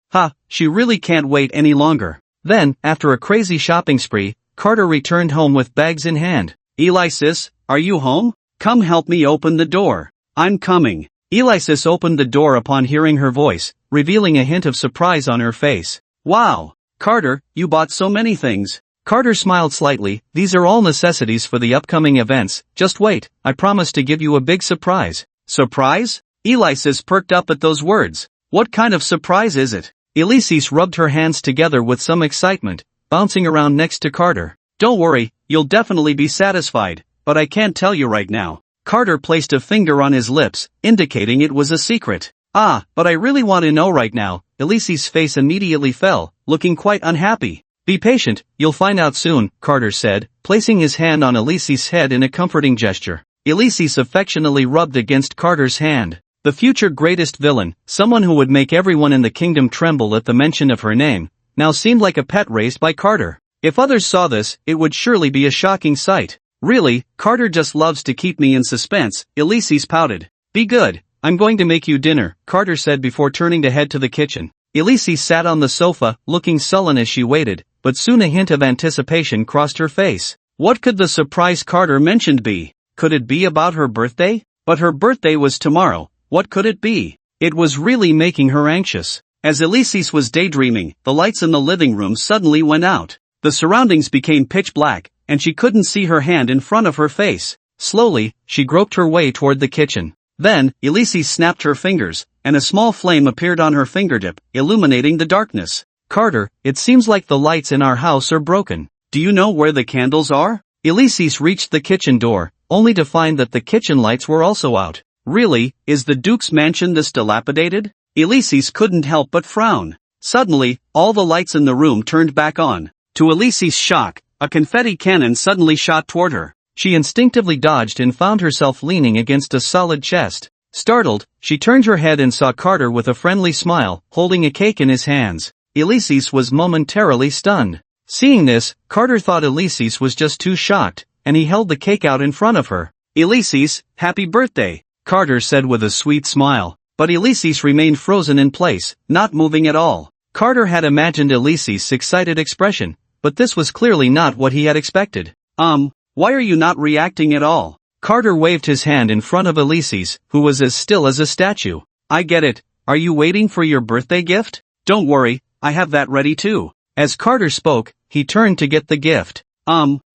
She really can't wait any longer. Then, after a crazy shopping spree, Carter returned home with bags in hand. Alexis, are you home? Come help me open the door. I'm coming. Alexis opened the door upon hearing her voice, revealing a hint of surprise on her face. Wow! Carter, you bought so many things. Carter smiled slightly. These are all necessities for the upcoming events. Just wait, I promise to give you a big surprise. Surprise? Alexis perked up at those words. What kind of surprise is it? Alexis rubbed her hands together with some excitement, bouncing around next to Carter. Don't worry, you'll definitely be satisfied, but I can't tell you right now. Carter placed a finger on his lips, indicating it was a secret. But I really want to know right now. Alexis' face immediately fell, looking quite unhappy. Be patient, you'll find out soon, Carter said, placing his hand on Alexis' head in a comforting gesture. Alexis affectionately rubbed against Carter's hand. The future greatest villain, someone who would make everyone in the kingdom tremble at the mention of her name, now seemed like a pet raised by Carter. If others saw this, it would surely be a shocking sight. Really, Carter just loves to keep me in suspense, Alexis pouted. Be good, I'm going to make you dinner, Carter said before turning to head to the kitchen. Alexis sat on the sofa, looking sullen as she waited, but soon a hint of anticipation crossed her face. What could the surprise Carter mentioned be? Could it be about her birthday? But her birthday was tomorrow, what could it be? It was really making her anxious. As Alexis was daydreaming, the lights in the living room suddenly went out. The surroundings became pitch black, and she couldn't see her hand in front of her face. Slowly, she groped her way toward the kitchen. Then, Alexis snapped her fingers, and a small flame appeared on her fingertip, illuminating the darkness. Carter, it seems like the lights in our house are broken. Do you know where the candles are? Alexis reached the kitchen door, only to find that the kitchen lights were also out. Really, is the Duke's mansion this dilapidated? Alexis couldn't help but frown. Suddenly, all the lights in the room turned back on. To Alexis' shock, a confetti cannon suddenly shot toward her. She instinctively dodged and found herself leaning against a solid chest. Startled, she turned her head and saw Carter with a friendly smile, holding a cake in his hands. Alexis was momentarily stunned. Seeing this, Carter thought Alexis was just too shocked, and he held the cake out in front of her. Alexis, happy birthday, Carter said with a sweet smile. But Alexis remained frozen in place, not moving at all. Carter had imagined Alexis' excited expression, but this was clearly not what he had expected. Why are you not reacting at all? Carter waved his hand in front of Alexis, who was as still as a statue. I get it, are you waiting for your birthday gift? Don't worry, I have that ready too. As Carter spoke, he turned to get the gift.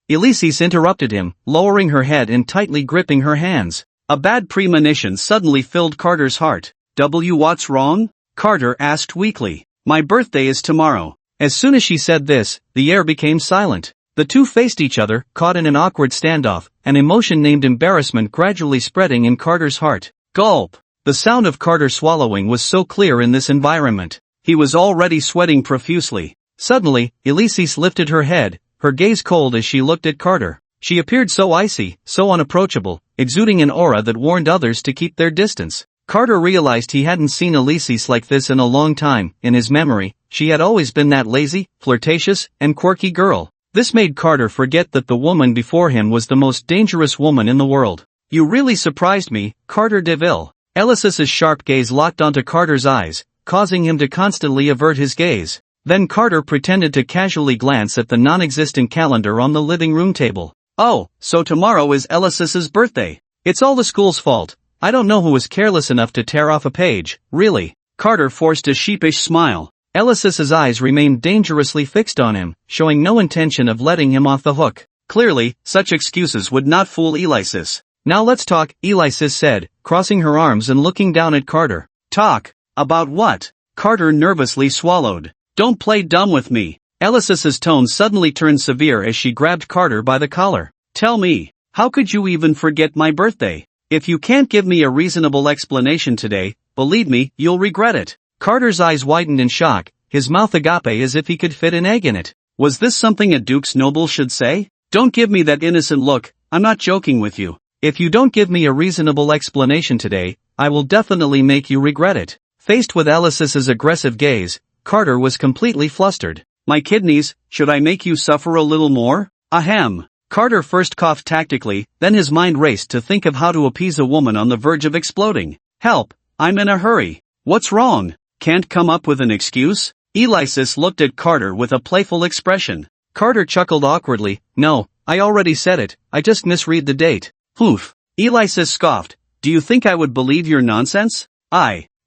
Alexis interrupted him, lowering her head and tightly gripping her hands. A bad premonition suddenly filled Carter's heart. What's wrong? Carter asked weakly. My birthday is tomorrow. As soon as she said this, the air became silent. The two faced each other, caught in an awkward standoff, an emotion named embarrassment gradually spreading in Carter's heart. Gulp! The sound of Carter swallowing was so clear in this environment. He was already sweating profusely. Suddenly, Alexis lifted her head, her gaze cold as she looked at Carter. She appeared so icy, so unapproachable, exuding an aura that warned others to keep their distance. Carter realized he hadn't seen Alexis like this in a long time. In his memory, she had always been that lazy, flirtatious, and quirky girl. This made Carter forget that the woman before him was the most dangerous woman in the world. You really surprised me, Carter DeVille. Alexis's sharp gaze locked onto Carter's eyes, causing him to constantly avert his gaze. Then Carter pretended to casually glance at the non-existent calendar on the living room table. Oh, so tomorrow is Alexis's birthday. It's all the school's fault. I don't know who was careless enough to tear off a page, really. Carter forced a sheepish smile. Alexis's eyes remained dangerously fixed on him, showing no intention of letting him off the hook. Clearly, such excuses would not fool Alexis. Now let's talk, Alexis said, crossing her arms and looking down at Carter. Talk? About what? Carter nervously swallowed. Don't play dumb with me. Alexis's tone suddenly turned severe as she grabbed Carter by the collar. Tell me, how could you even forget my birthday? If you can't give me a reasonable explanation today, believe me, you'll regret it. Carter's eyes widened in shock, his mouth agape as if he could fit an egg in it. Was this something a Duke's noble should say? Don't give me that innocent look, I'm not joking with you. If you don't give me a reasonable explanation today, I will definitely make you regret it. Faced with Alexis's aggressive gaze, Carter was completely flustered. My kidneys, should I make you suffer a little more? Ahem. Carter first coughed tactically, then his mind raced to think of how to appease a woman on the verge of exploding. Help, I'm in a hurry. What's wrong? Can't come up with an excuse? Alexis looked at Carter with a playful expression. Carter chuckled awkwardly. No, I already said it, I just misread the date. Oof. Alexis scoffed. Do you think I would believe your nonsense?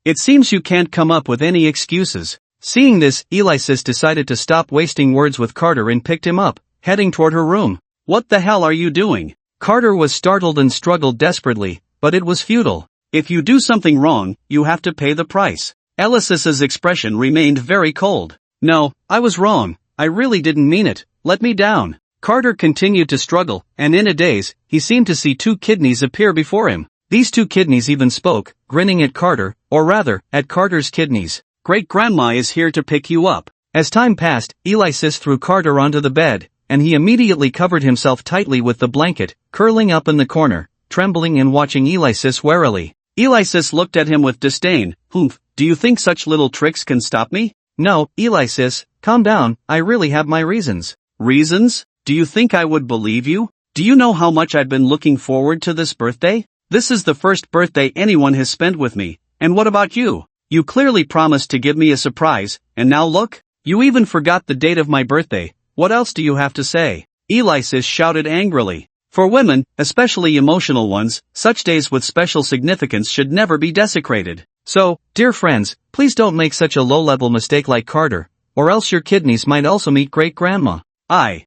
It seems you can't come up with any excuses. Seeing this, Alexis decided to stop wasting words with Carter and picked him up, heading toward her room. What the hell are you doing? Carter was startled and struggled desperately, but it was futile. If you do something wrong, you have to pay the price. Alexis's expression remained very cold. No, I was wrong, I really didn't mean it, let me down. Carter continued to struggle, and in a daze, he seemed to see two kidneys appear before him. These two kidneys even spoke, grinning at Carter, or rather, at Carter's kidneys. Great-grandma is here to pick you up. As time passed, Alexis threw Carter onto the bed, and he immediately covered himself tightly with the blanket, curling up in the corner, trembling and watching Alexis warily. Alexis looked at him with disdain. Humph, do you think such little tricks can stop me? No, Alexis, calm down, I really have my reasons. Reasons? Do you think I would believe you? Do you know how much I've been looking forward to this birthday? This is the first birthday anyone has spent with me, and what about you? You clearly promised to give me a surprise, and now look? You even forgot the date of my birthday. What else do you have to say? Alexis shouted angrily. For women, especially emotional ones, such days with special significance should never be desecrated. So, dear friends, please don't make such a low-level mistake like Carter, or else your kidneys might also meet great-grandma. I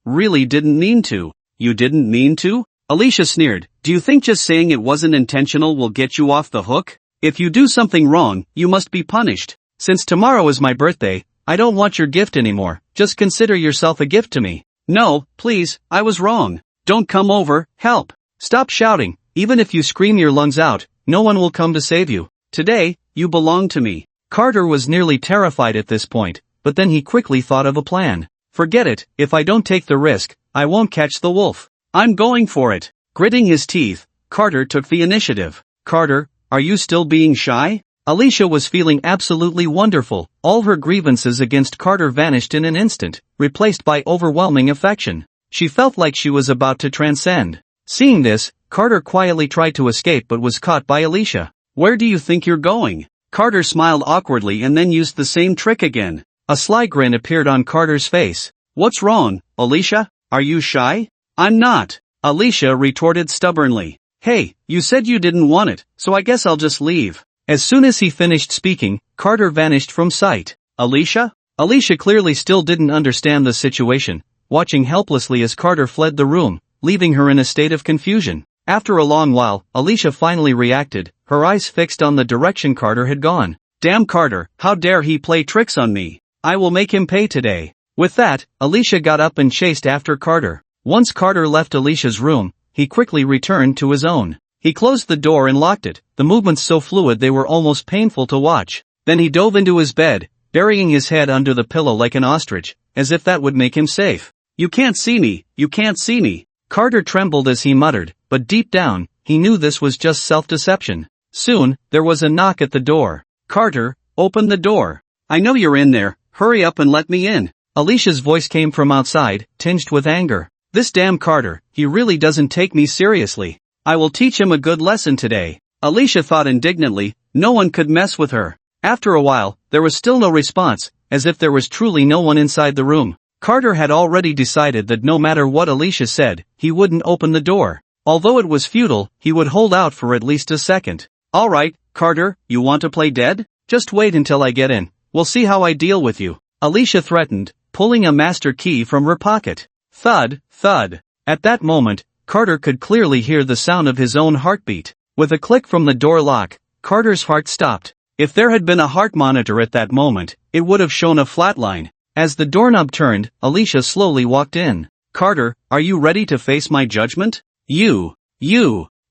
really didn't mean to. You didn't mean to? Alicia sneered. Do you think just saying it wasn't intentional will get you off the hook? If you do something wrong, you must be punished. Since tomorrow is my birthday, I don't want your gift anymore. Just consider yourself a gift to me. No, please, I was wrong. Don't come over, help. Stop shouting. Even if you scream your lungs out, no one will come to save you. Today, you belong to me. Carter was nearly terrified at this point, but then he quickly thought of a plan. Forget it, if I don't take the risk, I won't catch the wolf. I'm going for it. Gritting his teeth, Carter took the initiative. Carter, are you still being shy? Alicia was feeling absolutely wonderful. All her grievances against Carter vanished in an instant, replaced by overwhelming affection. She felt like she was about to transcend. Seeing this, Carter quietly tried to escape but was caught by Alicia. Where do you think you're going? Carter smiled awkwardly and then used the same trick again. A sly grin appeared on Carter's face. What's wrong, Alicia? Are you shy? I'm not. Alicia retorted stubbornly. Hey, you said you didn't want it, so I guess I'll just leave. As soon as he finished speaking, Carter vanished from sight. Alicia? Alicia clearly still didn't understand the situation, watching helplessly as Carter fled the room, leaving her in a state of confusion. After a long while, Alicia finally reacted, her eyes fixed on the direction Carter had gone. Damn Carter, how dare he play tricks on me? I will make him pay today. With that, Alicia got up and chased after Carter. Once Carter left Alicia's room, he quickly returned to his own. He closed the door and locked it, the movements so fluid they were almost painful to watch. Then he dove into his bed, burying his head under the pillow like an ostrich, as if that would make him safe. You can't see me, you can't see me. Carter trembled as he muttered, but deep down, he knew this was just self-deception. Soon, there was a knock at the door. Carter, open the door. I know you're in there, hurry up and let me in. Alicia's voice came from outside, tinged with anger. This damn Carter, he really doesn't take me seriously. I will teach him a good lesson today. Alicia thought indignantly, no one could mess with her. After a while, there was still no response, as if there was truly no one inside the room. Carter had already decided that no matter what Alicia said, he wouldn't open the door. Although it was futile, he would hold out for at least a second. Alright, Carter, you want to play dead? Just wait until I get in. We'll see how I deal with you. Alicia threatened, pulling a master key from her pocket. Thud, thud. At that moment, Carter could clearly hear the sound of his own heartbeat. With a click from the door lock, Carter's heart stopped. If there had been a heart monitor at that moment, it would have shown a flat line. As the doorknob turned, Alicia slowly walked in. Carter, are you ready to face my judgment? You.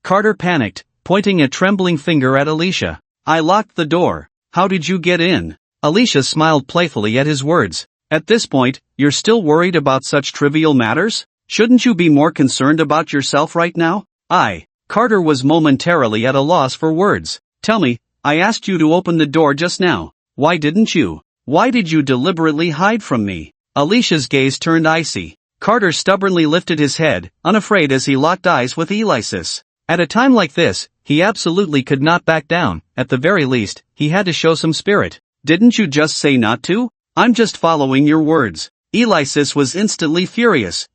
Carter panicked, pointing a trembling finger at Alicia. I locked the door. How did you get in? Alicia smiled playfully at his words. At this point, you're still worried about such trivial matters? Shouldn't you be more concerned about yourself right now? Carter was momentarily at a loss for words. Tell me, I asked you to open the door just now. Why didn't you? Why did you deliberately hide from me? Alicia's gaze turned icy. Carter stubbornly lifted his head, unafraid as he locked eyes with Alexis. At a time like this, he absolutely could not back down. At the very least, he had to show some spirit. Didn't you just say not to? I'm just following your words. Alexis was instantly furious.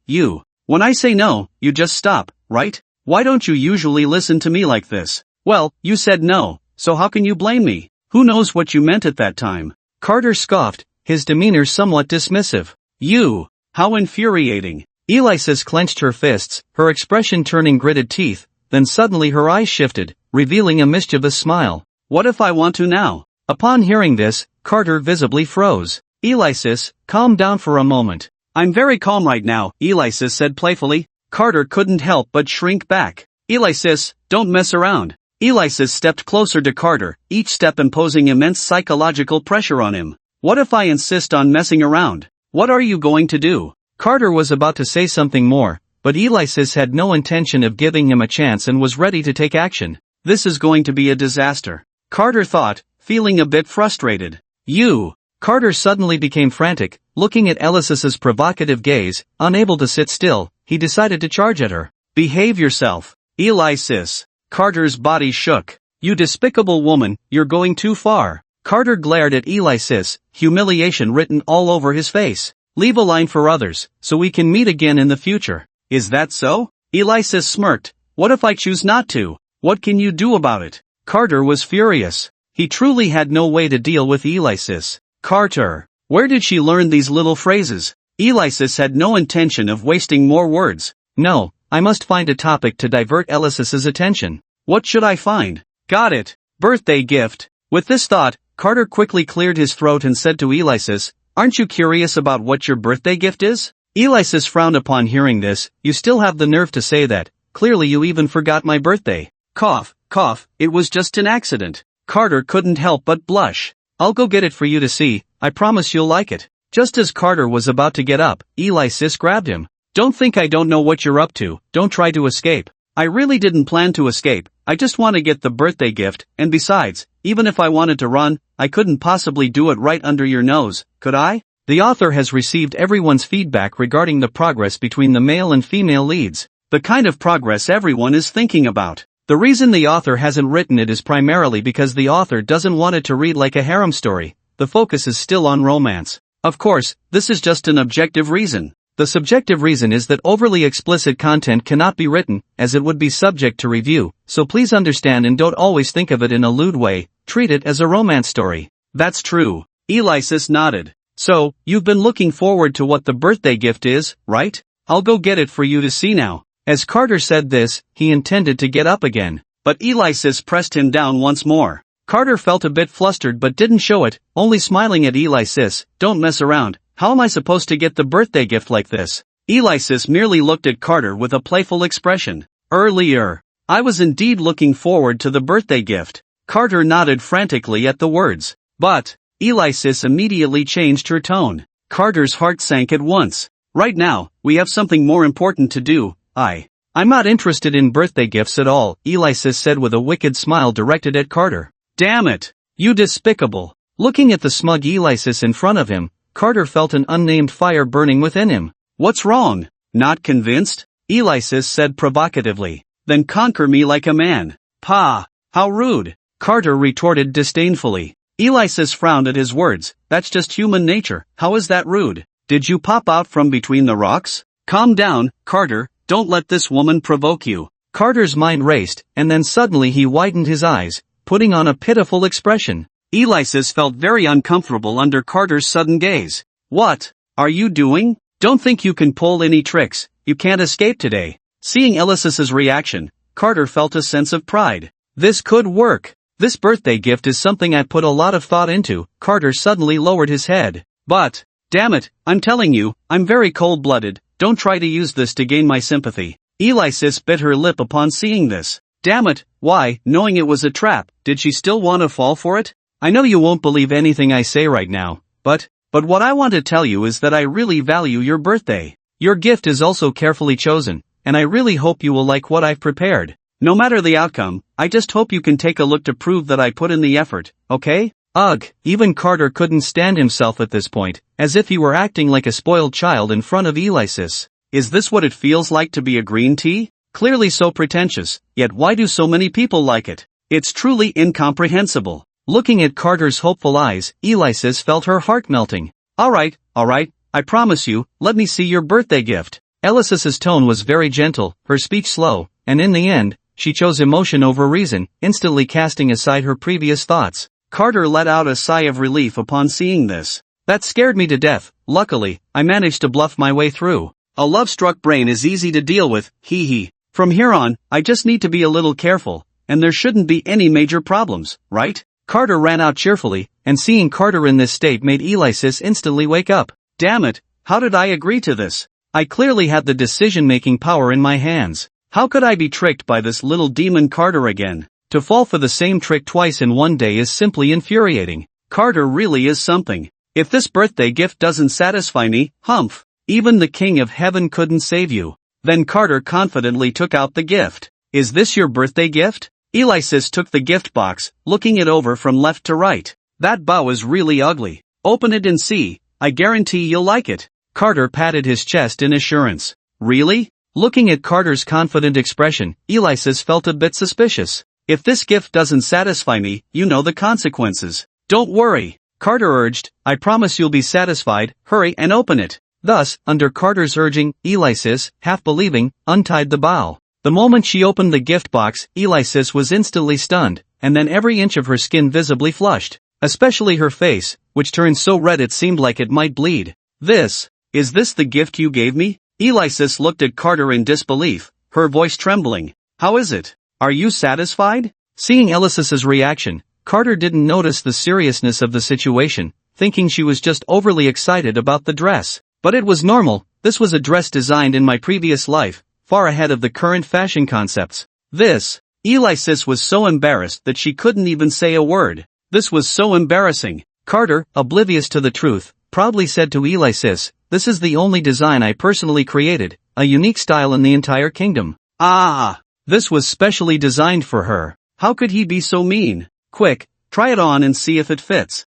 When I say no, you just stop, right? Why don't you usually listen to me like this? Well, you said no, so how can you blame me? Who knows what you meant at that time? Carter scoffed, his demeanor somewhat dismissive. How infuriating. Alexis clenched her fists, her expression turning gritted teeth, then suddenly her eyes shifted, revealing a mischievous smile. What if I want to now? Upon hearing this, Carter visibly froze. Alexis, calm down for a moment. I'm very calm right now, Alexis said playfully. Carter couldn't help but shrink back. Alexis, don't mess around. Alexis stepped closer to Carter, each step imposing immense psychological pressure on him. What if I insist on messing around? What are you going to do? Carter was about to say something more, but Alexis had no intention of giving him a chance and was ready to take action. This is going to be a disaster, Carter thought, feeling a bit frustrated. Carter suddenly became frantic, looking at Alexis's provocative gaze, unable to sit still. he decided to charge at her. Behave yourself, Alexis. Carter's body shook. You despicable woman, you're going too far. Carter glared at Alexis, humiliation written all over his face. Leave a line for others, so we can meet again in the future. Is that so? Alexis smirked. What if I choose not to? What can you do about it? Carter was furious. He truly had no way to deal with Alexis. Carter. Where did she learn these little phrases? Alexis had no intention of wasting more words. No, I must find a topic to divert Alexis's attention. What should I find? Got it. Birthday gift. With this thought, Carter quickly cleared his throat and said to Alexis, aren't you curious about what your birthday gift is? Alexis frowned upon hearing this. You still have the nerve to say that. Clearly you even forgot my birthday. Cough, cough, it was just an accident. Carter couldn't help but blush. I'll go get it for you to see, I promise you'll like it. Just as Carter was about to get up, Alexis grabbed him. Don't think I don't know what you're up to, don't try to escape. I really didn't plan to escape, I just want to get the birthday gift, and besides, even if I wanted to run, I couldn't possibly do it right under your nose, could I? The author has received everyone's feedback regarding the progress between the male and female leads, the kind of progress everyone is thinking about. The reason the author hasn't written it is primarily because the author doesn't want it to read like a harem story. The focus is still on romance. Of course, this is just an objective reason. The subjective reason is that overly explicit content cannot be written, as it would be subject to review, so please understand and don't always think of it in a lewd way, treat it as a romance story. That's true. Alexis nodded. So, you've been looking forward to what the birthday gift is, right? I'll go get it for you to see now. As Carter said this, he intended to get up again, but Alexis pressed him down once more. Carter felt a bit flustered but didn't show it, only smiling at Alexis. Don't mess around, how am I supposed to get the birthday gift like this? Alexis merely looked at Carter with a playful expression. Earlier, I was indeed looking forward to the birthday gift. Carter nodded frantically at the words. But, Alexis immediately changed her tone. Carter's heart sank at once. Right now, we have something more important to do. I'm not interested in birthday gifts at all, Alexis said with a wicked smile directed at Carter. Damn it! You despicable! Looking at the smug Alexis in front of him, Carter felt an unnamed fire burning within him. What's wrong? Not convinced? Alexis said provocatively. Then conquer me like a man. Pah! How rude! Carter retorted disdainfully. Alexis frowned at his words. That's just human nature, how is that rude? Did you pop out from between the rocks? Calm down, Carter. Don't let this woman provoke you. Carter's mind raced, and then suddenly he widened his eyes, putting on a pitiful expression. Alexis felt very uncomfortable under Carter's sudden gaze. What are you doing? Don't think you can pull any tricks, you can't escape today. Seeing Alexis's reaction, Carter felt a sense of pride. This could work. This birthday gift is something I put a lot of thought into. Carter suddenly lowered his head. But, damn it, I'm telling you, I'm very cold-blooded. Don't try to use this to gain my sympathy. Alexis bit her lip upon seeing this. Damn it, why, knowing it was a trap, did she still want to fall for it? I know you won't believe anything I say right now, but what I want to tell you is that I really value your birthday. Your gift is also carefully chosen, and I really hope you will like what I've prepared. No matter the outcome, I just hope you can take a look to prove that I put in the effort, okay? Ugh, even Carter couldn't stand himself at this point, as if he were acting like a spoiled child in front of Alexis. Is this what it feels like to be a green tea? Clearly so pretentious, yet why do so many people like it? It's truly incomprehensible. Looking at Carter's hopeful eyes, Alexis felt her heart melting. Alright, I promise you, let me see your birthday gift. Alexis's tone was very gentle, her speech slow, and in the end, she chose emotion over reason, instantly casting aside her previous thoughts. Carter let out a sigh of relief upon seeing this. That scared me to death. Luckily, I managed to bluff my way through. A love-struck brain is easy to deal with, hee hee. From here on, I just need to be a little careful, and there shouldn't be any major problems, right? Carter ran out cheerfully, and seeing Carter in this state made Alexis instantly wake up. Damn it, how did I agree to this? I clearly had the decision-making power in my hands. How could I be tricked by this little demon Carter again? To fall for the same trick twice in one day is simply infuriating. Carter really is something. If this birthday gift doesn't satisfy me, humph, even the king of heaven couldn't save you. Then Carter confidently took out the gift. Is this your birthday gift? Alexis took the gift box, looking it over from left to right. That bow is really ugly. Open it and see, I guarantee you'll like it. Carter patted his chest in assurance. Really? Looking at Carter's confident expression, Alexis felt a bit suspicious. If this gift doesn't satisfy me, you know the consequences. Don't worry, Carter urged, I promise you'll be satisfied, hurry and open it. Thus, under Carter's urging, Alexis, half believing, untied the bow. The moment she opened the gift box, Alexis was instantly stunned, and then every inch of her skin visibly flushed. Especially her face, which turned so red it seemed like it might bleed. Is this the gift you gave me? Alexis looked at Carter in disbelief, her voice trembling. How is it? Are you satisfied? Seeing Alexis's reaction, Carter didn't notice the seriousness of the situation, thinking she was just overly excited about the dress. But it was normal, this was a dress designed in my previous life, far ahead of the current fashion concepts. Alexis was so embarrassed that she couldn't even say a word. This was so embarrassing. Carter, oblivious to the truth, proudly said to Alexis, this is the only design I personally created, a unique style in the entire kingdom. This was specially designed for her. How could he be so mean? Quick, try it on and see if it fits.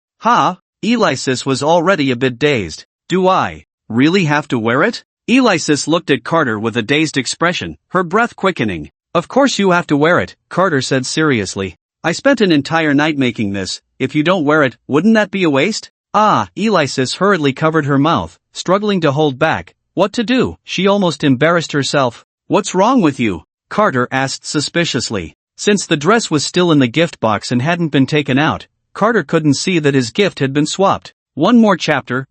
Alexis was already a bit dazed. Do I really have to wear it? Alexis looked at Carter with a dazed expression, her breath quickening. Of course you have to wear it, Carter said seriously. I spent an entire night making this. If you don't wear it, wouldn't that be a waste? Alexis hurriedly covered her mouth, struggling to hold back. What to do? She almost embarrassed herself. What's wrong with you? Carter asked suspiciously. Since the dress was still in the gift box and hadn't been taken out, Carter couldn't see that his gift had been swapped. One more chapter.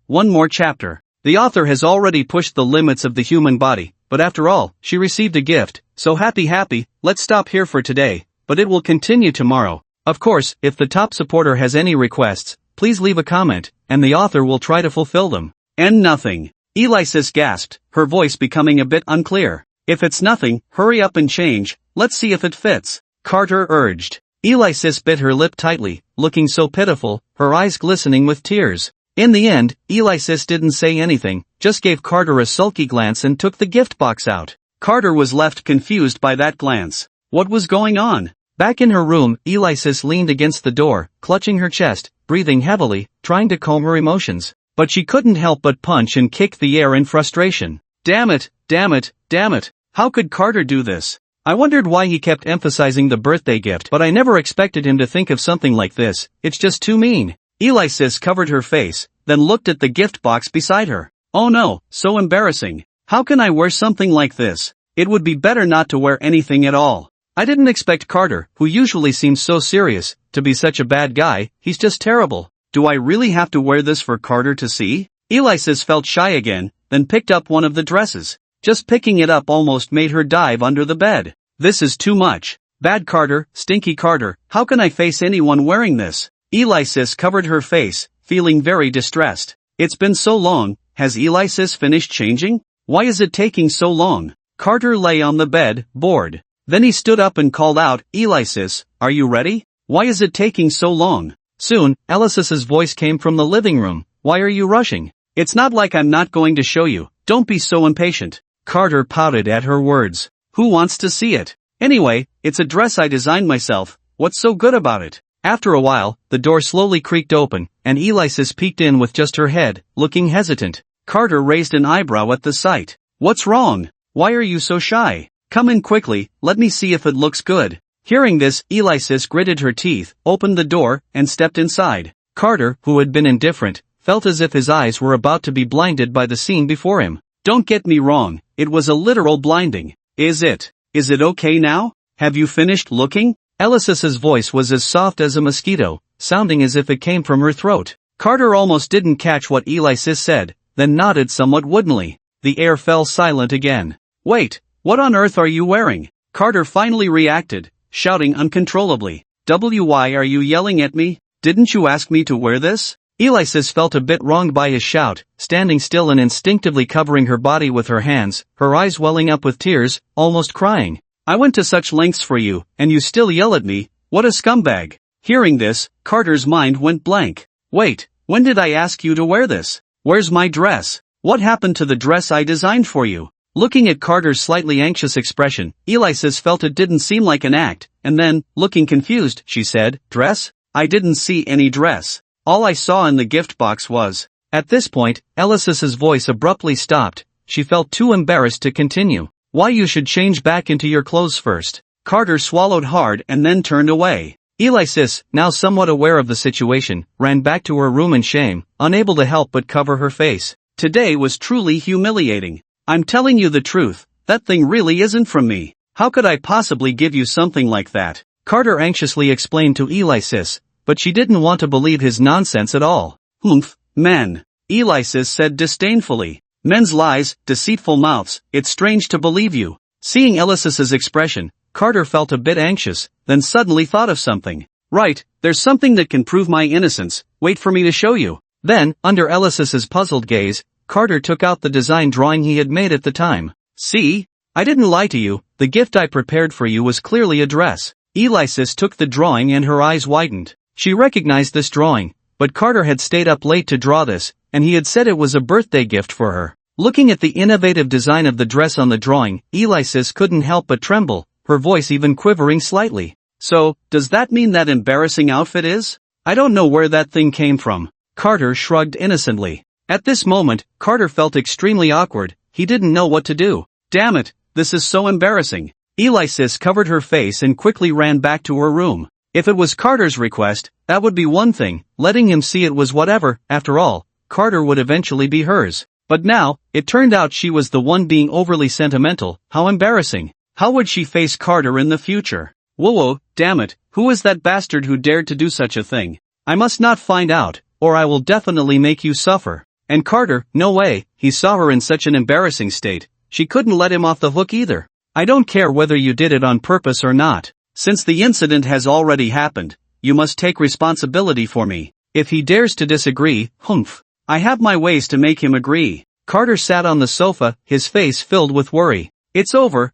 The author has already pushed the limits of the human body, but after all, she received a gift, so happy, let's stop here for today, but it will continue tomorrow. Of course, if the top supporter has any requests, please leave a comment, and the author will try to fulfill them. And nothing. Alexis gasped, her voice becoming a bit unclear. If it's nothing, hurry up and change, let's see if it fits, Carter urged. Alexis bit her lip tightly, looking so pitiful, her eyes glistening with tears. In the end, Alexis didn't say anything, just gave Carter a sulky glance and took the gift box out. Carter was left confused by that glance. What was going on? Back in her room, Alexis leaned against the door, clutching her chest, breathing heavily, trying to calm her emotions. But she couldn't help but punch and kick the air in frustration. Damn it. How could Carter do this? I wondered why he kept emphasizing the birthday gift, but I never expected him to think of something like this. It's just too mean. Alexis covered her face, then looked at the gift box beside her. Oh no, so embarrassing. How can I wear something like this? It would be better not to wear anything at all. I didn't expect Carter, who usually seems so serious, to be such a bad guy. He's just terrible. Do I really have to wear this for Carter to see? Alexis felt shy again, then picked up one of the dresses. Just picking it up almost made her dive under the bed. This is too much. Bad Carter, stinky Carter, how can I face anyone wearing this? Alexis covered her face, feeling very distressed. It's been so long, has Alexis finished changing? Why is it taking so long? Carter lay on the bed, bored. Then he stood up and called out, Alexis, are you ready? Why is it taking so long? Soon, Alexis's voice came from the living room. Why are you rushing? It's not like I'm not going to show you. Don't be so impatient. Carter pouted at her words. Who wants to see it? Anyway, it's a dress I designed myself. What's so good about it? After a while, the door slowly creaked open, and Alexis peeked in with just her head, looking hesitant. Carter raised an eyebrow at the sight. What's wrong? Why are you so shy? Come in quickly, let me see if it looks good. Hearing this, Alexis gritted her teeth, opened the door, and stepped inside. Carter, who had been indifferent, felt as if his eyes were about to be blinded by the scene before him. Don't get me wrong, it was a literal blinding. Is it okay now? Have you finished looking? Alexis's voice was as soft as a mosquito, sounding as if it came from her throat. Carter almost didn't catch what Alexis said, then nodded somewhat woodenly. The air fell silent again. Wait, what on earth are you wearing? Carter finally reacted, shouting uncontrollably. Why are you yelling at me? Didn't you ask me to wear this? Alexis felt a bit wronged by his shout, standing still and instinctively covering her body with her hands, her eyes welling up with tears, almost crying. I went to such lengths for you, and you still yell at me. What a scumbag. Hearing this, Carter's mind went blank. Wait, when did I ask you to wear this? Where's my dress? What happened to the dress I designed for you? Looking at Carter's slightly anxious expression, Alexis felt it didn't seem like an act, and then, looking confused, she said, Dress? I didn't see any dress. All I saw in the gift box was. At this point, Alexis's voice abruptly stopped. She felt too embarrassed to continue. Why you should change back into your clothes first. Carter swallowed hard and then turned away. Alexis, now somewhat aware of the situation, ran back to her room in shame, unable to help but cover her face. Today was truly humiliating. I'm telling you the truth, that thing really isn't from me. How could I possibly give you something like that? Carter anxiously explained to Alexis, but she didn't want to believe his nonsense at all. Humph, men. Alexis said disdainfully. Men's lies, deceitful mouths, it's strange to believe you. Seeing Alexis's expression, Carter felt a bit anxious, then suddenly thought of something. Right, there's something that can prove my innocence, wait for me to show you. Then, under Alexis's puzzled gaze, Carter took out the design drawing he had made at the time. See? I didn't lie to you, the gift I prepared for you was clearly a dress. Alexis took the drawing and her eyes widened. She recognized this drawing, but Carter had stayed up late to draw this, and he had said it was a birthday gift for her. Looking at the innovative design of the dress on the drawing, Alexis couldn't help but tremble, her voice even quivering slightly. So, does that mean that embarrassing outfit is? I don't know where that thing came from. Carter shrugged innocently. At this moment, Carter felt extremely awkward, he didn't know what to do. Damn it, this is so embarrassing. Alexis covered her face and quickly ran back to her room. If it was Carter's request, that would be one thing, letting him see it was whatever, after all, Carter would eventually be hers. But now, it turned out she was the one being overly sentimental, how embarrassing. How would she face Carter in the future? Whoa, damn it, who is that bastard who dared to do such a thing? I must not find out, or I will definitely make you suffer. And Carter, no way, he saw her in such an embarrassing state, she couldn't let him off the hook either. I don't care whether you did it on purpose or not. Since the incident has already happened, you must take responsibility for me. If he dares to disagree, humph. I have my ways to make him agree. Carter sat on the sofa, his face filled with worry. It's over,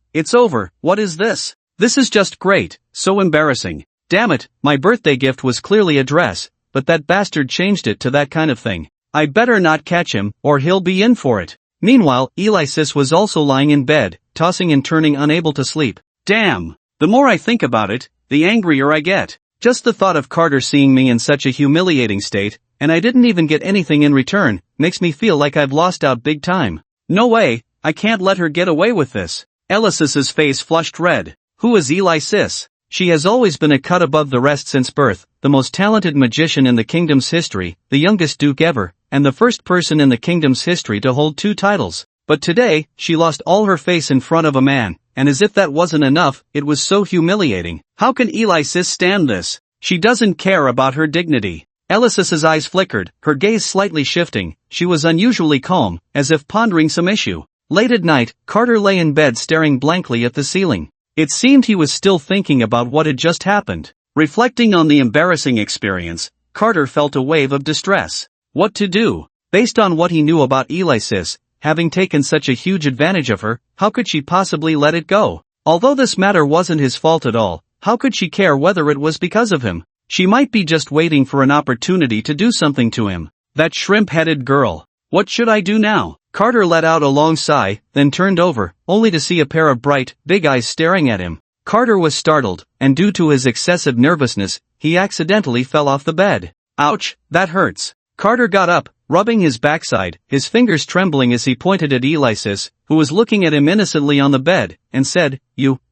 what is this? This is just great, so embarrassing. Damn it, my birthday gift was clearly a dress, but that bastard changed it to that kind of thing. I better not catch him, or he'll be in for it. Meanwhile, Alexis was also lying in bed, tossing and turning unable to sleep. Damn! The more I think about it, the angrier I get. Just the thought of Carter seeing me in such a humiliating state, and I didn't even get anything in return, makes me feel like I've lost out big time. No way, I can't let her get away with this. Alexis's face flushed red. Who is Alexis? She has always been a cut above the rest since birth, the most talented magician in the kingdom's history, the youngest duke ever, and the first person in the kingdom's history to hold 2 titles. But today, she lost all her face in front of a man, and as if that wasn't enough, it was so humiliating. How can Alexis stand this? She doesn't care about her dignity. Alexis's eyes flickered, her gaze slightly shifting, she was unusually calm, as if pondering some issue. Late at night, Carter lay in bed staring blankly at the ceiling. It seemed he was still thinking about what had just happened. Reflecting on the embarrassing experience, Carter felt a wave of distress. What to do? Based on what he knew about Alexis, having taken such a huge advantage of her, how could she possibly let it go? Although this matter wasn't his fault at all, how could she care whether it was because of him? She might be just waiting for an opportunity to do something to him. That shrimp-headed girl. What should I do now? Carter let out a long sigh, then turned over, only to see a pair of bright, big eyes staring at him. Carter was startled, and due to his excessive nervousness, he accidentally fell off the bed. Ouch, that hurts. Carter got up, rubbing his backside, his fingers trembling as he pointed at Alexis, who was looking at him innocently on the bed, and said,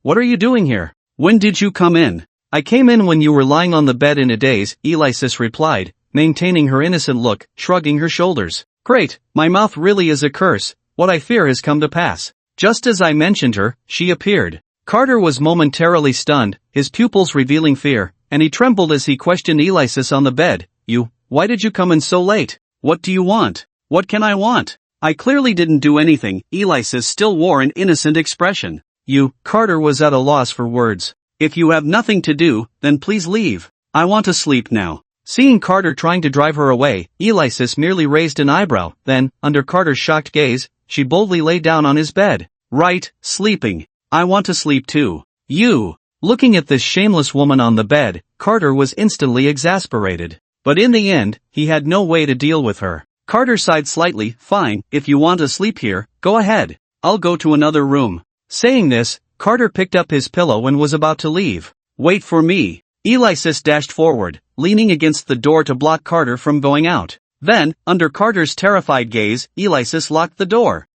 What are you doing here? When did you come in? I came in when you were lying on the bed in a daze, Alexis replied, maintaining her innocent look, shrugging her shoulders. Great, my mouth really is a curse, what I fear has come to pass. Just as I mentioned her, she appeared. Carter was momentarily stunned, his pupils revealing fear, and he trembled as he questioned Alexis on the bed. Why did you come in so late? What do you want? What can I want? I clearly didn't do anything, Alexis still wore an innocent expression. Carter was at a loss for words. If you have nothing to do, then please leave. I want to sleep now. Seeing Carter trying to drive her away, Alexis merely raised an eyebrow, then, under Carter's shocked gaze, she boldly lay down on his bed. Right, sleeping. I want to sleep too. Looking at this shameless woman on the bed, Carter was instantly exasperated. But in the end, he had no way to deal with her. Carter sighed slightly. Fine, if you want to sleep here, go ahead. I'll go to another room. Saying this, Carter picked up his pillow and was about to leave. Wait for me. Alexis dashed forward, leaning against the door to block Carter from going out. Then, under Carter's terrified gaze, Alexis locked the door.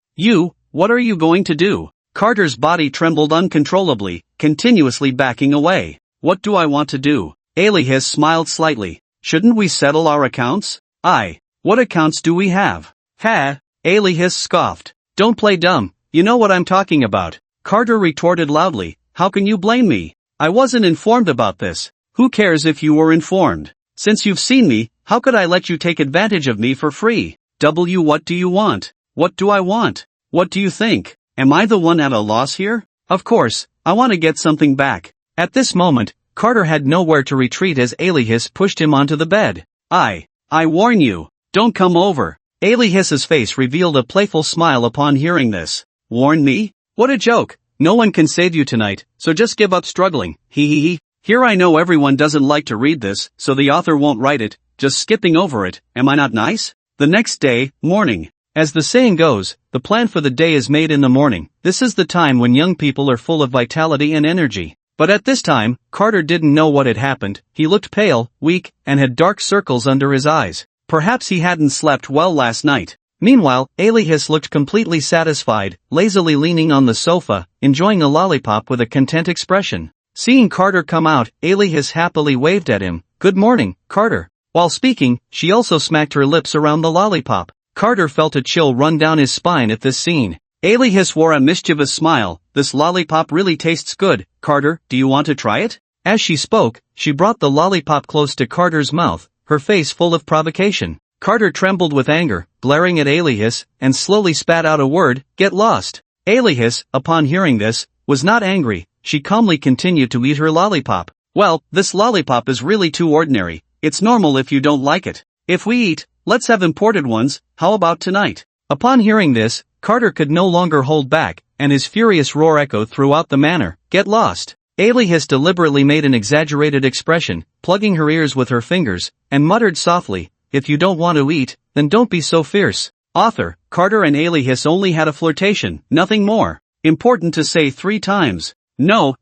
What are you going to do? Carter's body trembled uncontrollably, continuously backing away. What do I want to do? Alexis smiled slightly. Shouldn't we settle our accounts? What accounts do we have? Ha! Alexis scoffed. Don't play dumb, you know what I'm talking about. Carter retorted loudly. How can you blame me? I wasn't informed about this. Who cares if you were informed? Since you've seen me, how could I let you take advantage of me for free? What do you want? What do I want? What do you think? Am I the one at a loss here? Of course, I want to get something back. At this moment, Carter had nowhere to retreat as Alexis pushed him onto the bed. I warn you, don't come over. Alexis's face revealed a playful smile upon hearing this. Warn me? What a joke. No one can save you tonight, so just give up struggling. Hee. Here I know everyone doesn't like to read this, so the author won't write it, just skipping over it. Am I not nice? The next day, morning. As the saying goes, the plan for the day is made in the morning. This is the time when young people are full of vitality and energy. But at this time, Carter didn't know what had happened. He looked pale, weak, and had dark circles under his eyes. Perhaps he hadn't slept well last night. Meanwhile, Alexis looked completely satisfied, lazily leaning on the sofa, enjoying a lollipop with a content expression. Seeing Carter come out, Alexis happily waved at him. Good morning, Carter. While speaking, she also smacked her lips around the lollipop. Carter felt a chill run down his spine at this scene. Alexis wore a mischievous smile. This lollipop really tastes good. Carter, do you want to try it? As she spoke, she brought the lollipop close to Carter's mouth, her face full of provocation. Carter trembled with anger, glaring at Alexis, and slowly spat out a word, get lost. Alexis, upon hearing this, was not angry. She calmly continued to eat her lollipop. Well, this lollipop is really too ordinary. It's normal if you don't like it. If we eat, let's have imported ones. How about tonight? Upon hearing this, Carter could no longer hold back, and his furious roar echoed throughout the manor. Get lost. Alexis deliberately made an exaggerated expression, plugging her ears with her fingers, and muttered softly, if you don't want to eat, then don't be so fierce. Author, Carter and Alexis only had a flirtation, nothing more. Important to say 3 times. No.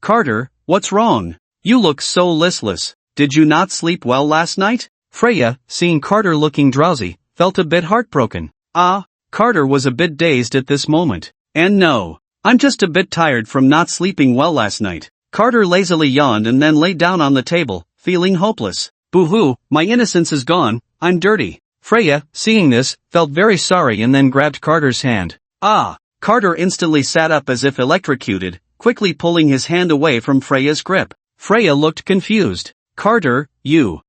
Carter, what's wrong? You look so listless. Did you not sleep well last night? Freya, seeing Carter looking drowsy, felt a bit heartbroken. Carter was a bit dazed at this moment. And no, I'm just a bit tired from not sleeping well last night. Carter lazily yawned and then lay down on the table, feeling hopeless. Boo-hoo, my innocence is gone, I'm dirty. Freya, seeing this, felt very sorry and then grabbed Carter's hand. Carter instantly sat up as if electrocuted, quickly pulling his hand away from Freya's grip. Freya looked confused. Carter, you.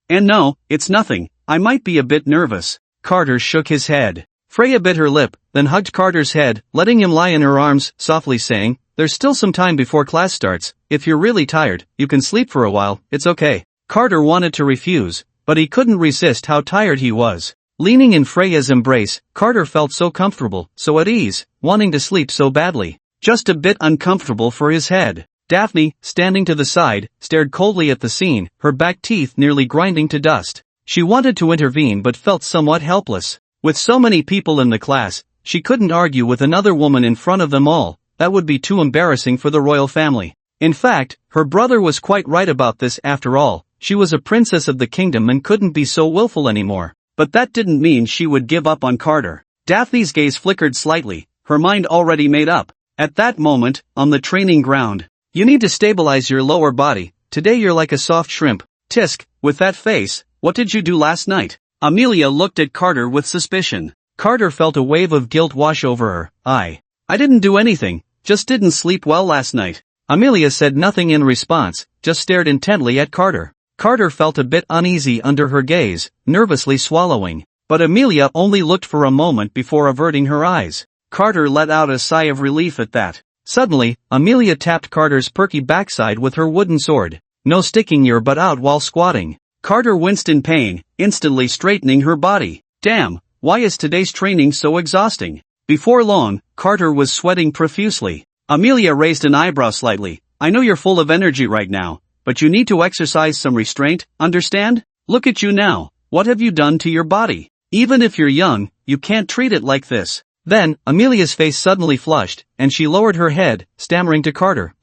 And no, it's nothing, I might be a bit nervous. Carter shook his head. Freya bit her lip, then hugged Carter's head, letting him lie in her arms, softly saying, there's still some time before class starts. If you're really tired, you can sleep for a while, it's okay. Carter wanted to refuse, but he couldn't resist how tired he was. Leaning in Freya's embrace, Carter felt so comfortable, so at ease, wanting to sleep so badly. Just a bit uncomfortable for his head. Daphne, standing to the side, stared coldly at the scene, her back teeth nearly grinding to dust. She wanted to intervene but felt somewhat helpless. With so many people in the class, she couldn't argue with another woman in front of them all. That would be too embarrassing for the royal family. In fact, her brother was quite right about this after all. She was a princess of the kingdom and couldn't be so willful anymore. But that didn't mean she would give up on Carter. Daphne's gaze flickered slightly, her mind already made up. At that moment, on the training ground, you need to stabilize your lower body. Today you're like a soft shrimp. Tisk, with that face, what did you do last night? Amelia looked at Carter with suspicion. Carter felt a wave of guilt wash over her. I didn't do anything, just didn't sleep well last night. Amelia said nothing in response, just stared intently at Carter. Carter felt a bit uneasy under her gaze, nervously swallowing. But Amelia only looked for a moment before averting her eyes. Carter let out a sigh of relief at that. Suddenly, Amelia tapped Carter's perky backside with her wooden sword. No sticking your butt out while squatting. Carter winced in pain, instantly straightening her body. Damn, why is today's training so exhausting? Before long, Carter was sweating profusely. Amelia raised an eyebrow slightly. I know you're full of energy right now, but you need to exercise some restraint, understand? Look at you now, what have you done to your body? Even if you're young, you can't treat it like this. Then, Amelia's face suddenly flushed, and she lowered her head, stammering to Carter,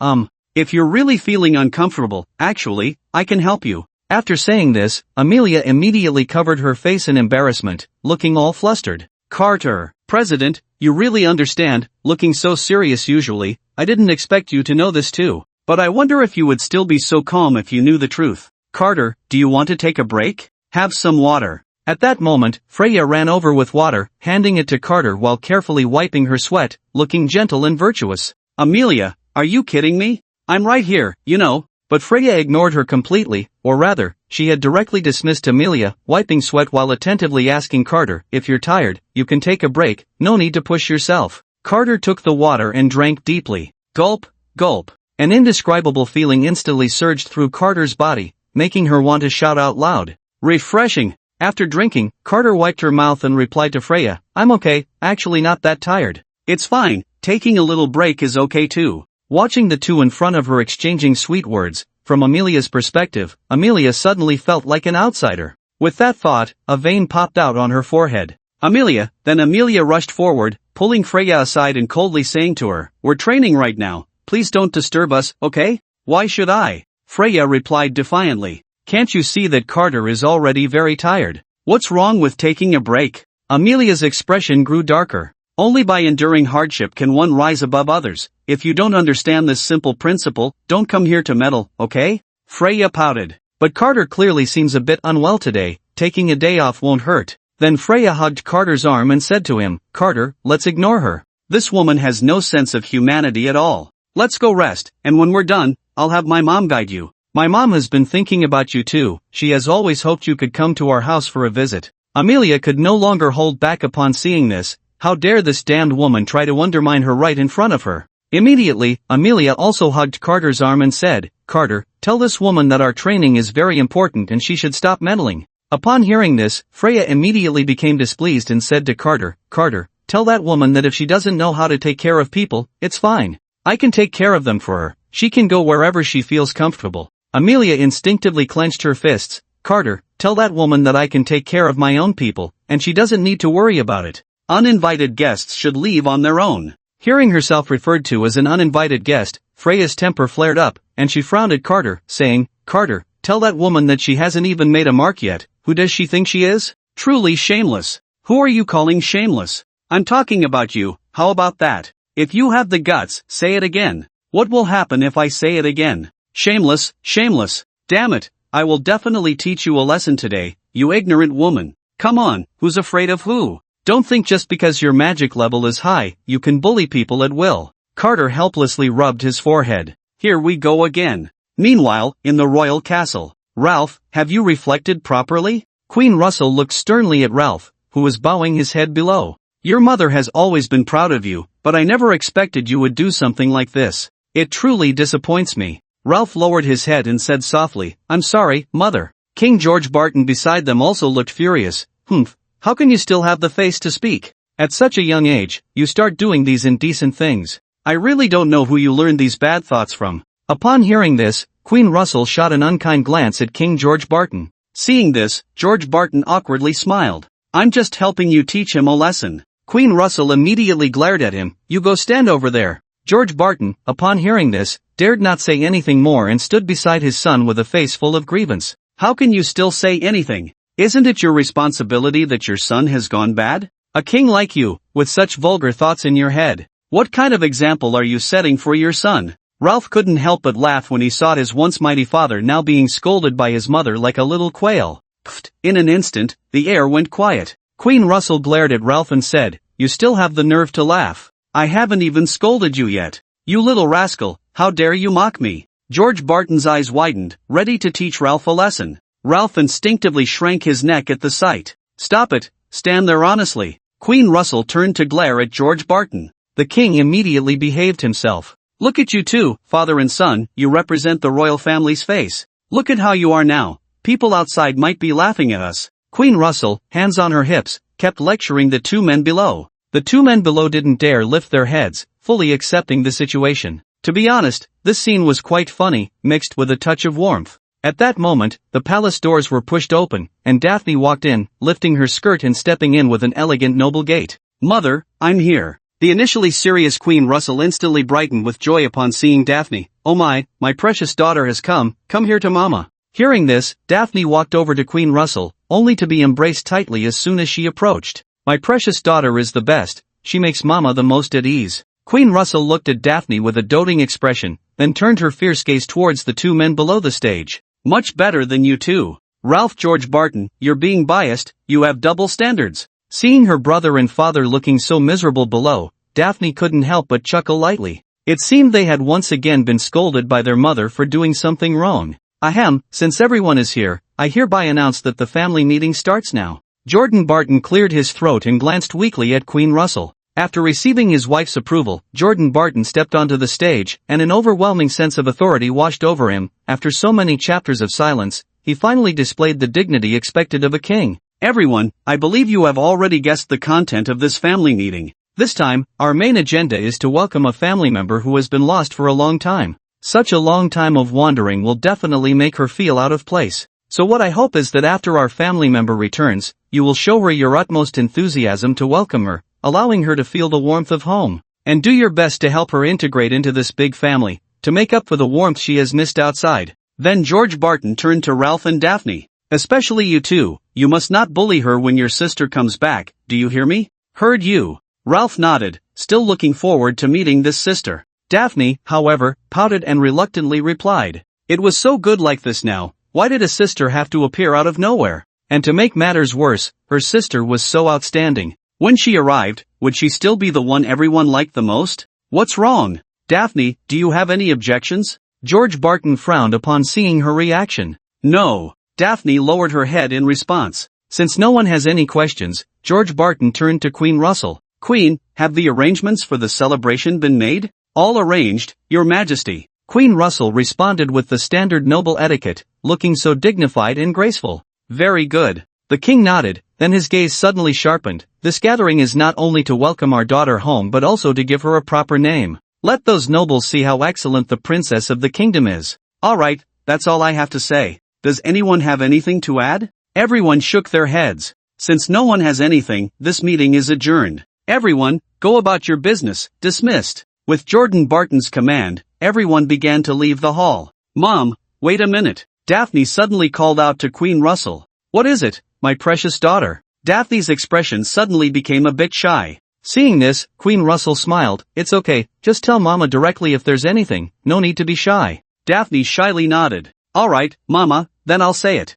if you're really feeling uncomfortable, actually, I can help you. After saying this, Amelia immediately covered her face in embarrassment, looking all flustered. Carter, President, you really understand, looking so serious usually, I didn't expect you to know this too. But I wonder if you would still be so calm if you knew the truth. Carter, do you want to take a break? Have some water. At that moment, Freya ran over with water, handing it to Carter while carefully wiping her sweat, looking gentle and virtuous. Amelia, are you kidding me? I'm right here, you know. But Freya ignored her completely, or rather, she had directly dismissed Amelia, wiping sweat while attentively asking Carter, if you're tired, you can take a break, no need to push yourself. Carter took the water and drank deeply. Gulp, gulp. An indescribable feeling instantly surged through Carter's body, making her want to shout out loud. Refreshing! After drinking, Carter wiped her mouth and replied to Freya, I'm okay, actually not that tired. It's fine, taking a little break is okay too. Watching the two in front of her exchanging sweet words, from Amelia's perspective, Amelia suddenly felt like an outsider. With that thought, a vein popped out on her forehead. Amelia, then Amelia rushed forward, pulling Freya aside and coldly saying to her, we're training right now, please don't disturb us, okay? Why should I? Freya replied defiantly. Can't you see that Carter is already very tired? What's wrong with taking a break? Amelia's expression grew darker. Only by enduring hardship can one rise above others. If you don't understand this simple principle, don't come here to meddle, okay? Freya pouted. But Carter clearly seems a bit unwell today, taking a day off won't hurt. Then Freya hugged Carter's arm and said to him, Carter, let's ignore her. This woman has no sense of humanity at all. Let's go rest, and when we're done, I'll have my mom guide you. My mom has been thinking about you too, she has always hoped you could come to our house for a visit. Amelia could no longer hold back upon seeing this. How dare this damned woman try to undermine her right in front of her? Immediately, Amelia also hugged Carter's arm and said, Carter, tell this woman that our training is very important and she should stop meddling. Upon hearing this, Freya immediately became displeased and said to Carter, Carter, tell that woman that if she doesn't know how to take care of people, it's fine. I can take care of them for her. She can go wherever she feels comfortable. Amelia instinctively clenched her fists. Carter, tell that woman that I can take care of my own people, and she doesn't need to worry about it. Uninvited guests should leave on their own. Hearing herself referred to as an uninvited guest, Freya's temper flared up, and she frowned at Carter, saying, Carter, tell that woman that she hasn't even made a mark yet. Who does she think she is? Truly shameless. Who are you calling shameless? I'm talking about you, how about that? If you have the guts, say it again. What will happen if I say it again? Shameless, shameless. Damn it, I will definitely teach you a lesson today, you ignorant woman. Come on, who's afraid of who? Don't think just because your magic level is high, you can bully people at will. Carter helplessly rubbed his forehead. Here we go again. Meanwhile, in the royal castle. Ralph, have you reflected properly? Queen Russell looked sternly at Ralph, who was bowing his head below. Your mother has always been proud of you, but I never expected you would do something like this. It truly disappoints me. Ralph lowered his head and said softly, I'm sorry, mother. King George Barton beside them also looked furious. Humph. How can you still have the face to speak? At such a young age, you start doing these indecent things. I really don't know who you learned these bad thoughts from. Upon hearing this, Queen Russell shot an unkind glance at King George Barton. Seeing this, George Barton awkwardly smiled. I'm just helping you teach him a lesson. Queen Russell immediately glared at him. You go stand over there. George Barton, upon hearing this, dared not say anything more and stood beside his son with a face full of grievance. How can you still say anything? Isn't it your responsibility that your son has gone bad? A king like you, with such vulgar thoughts in your head. What kind of example are you setting for your son? Ralph couldn't help but laugh when he saw his once mighty father now being scolded by his mother like a little quail. Pfft! In an instant, the air went quiet. Queen Russell glared at Ralph and said, You still have the nerve to laugh. I haven't even scolded you yet. You little rascal, how dare you mock me? George Barton's eyes widened, ready to teach Ralph a lesson. Ralph instinctively shrank his neck at the sight. Stop it, stand there honestly. Queen Russell turned to glare at George Barton. The king immediately behaved himself. Look at you two, father and son, you represent the royal family's face. Look at how you are now. People outside might be laughing at us. Queen Russell, hands on her hips, kept lecturing the two men below. The two men below didn't dare lift their heads, fully accepting the situation. To be honest, this scene was quite funny, mixed with a touch of warmth. At that moment, the palace doors were pushed open, and Daphne walked in, lifting her skirt and stepping in with an elegant noble gait. Mother, I'm here. The initially serious Queen Russell instantly brightened with joy upon seeing Daphne. Oh my precious daughter has come here to mama. Hearing this, Daphne walked over to Queen Russell, only to be embraced tightly as soon as she approached. My precious daughter is the best, she makes Mama the most at ease. Queen Russell looked at Daphne with a doting expression, then turned her fierce gaze towards the two men below the stage. Much better than you two. Ralph George Barton, you're being biased, you have double standards. Seeing her brother and father looking so miserable below, Daphne couldn't help but chuckle lightly. It seemed they had once again been scolded by their mother for doing something wrong. Ahem, since everyone is here, I hereby announce that the family meeting starts now. Jordan Barton cleared his throat and glanced weakly at Queen Russell. After receiving his wife's approval, Jordan Barton stepped onto the stage, and an overwhelming sense of authority washed over him. After so many chapters of silence, he finally displayed the dignity expected of a king. Everyone, I believe you have already guessed the content of this family meeting. This time, our main agenda is to welcome a family member who has been lost for a long time. Such a long time of wandering will definitely make her feel out of place. So what I hope is that after our family member returns, you will show her your utmost enthusiasm to welcome her, allowing her to feel the warmth of home. And do your best to help her integrate into this big family, to make up for the warmth she has missed outside. Then George Barton turned to Ralph and Daphne. Especially you two, you must not bully her when your sister comes back, do you hear me? Heard you. Ralph nodded, still looking forward to meeting this sister. Daphne, however, pouted and reluctantly replied. It was so good like this now, why did a sister have to appear out of nowhere? And to make matters worse, her sister was so outstanding. When she arrived, would she still be the one everyone liked the most? What's wrong? Daphne, do you have any objections? George Barton frowned upon seeing her reaction. No. Daphne lowered her head in response. Since no one has any questions, George Barton turned to Queen Russell. Queen, have the arrangements for the celebration been made? All arranged, Your Majesty. Queen Russell responded with the standard noble etiquette, looking so dignified and graceful. Very good. The king nodded, then his gaze suddenly sharpened. This gathering is not only to welcome our daughter home but also to give her a proper name. Let those nobles see how excellent the princess of the kingdom is. Alright, that's all I have to say. Does anyone have anything to add? Everyone shook their heads. Since no one has anything, this meeting is adjourned. Everyone, go about your business, dismissed. With Jordan Barton's command, everyone began to leave the hall. Mom, wait a minute. Daphne suddenly called out to Queen Russell. What is it, my precious daughter? Daphne's expression suddenly became a bit shy. Seeing this, Queen Russell smiled. It's okay, just tell Mama directly if there's anything, no need to be shy. Daphne shyly nodded. Alright, Mama, then I'll say it.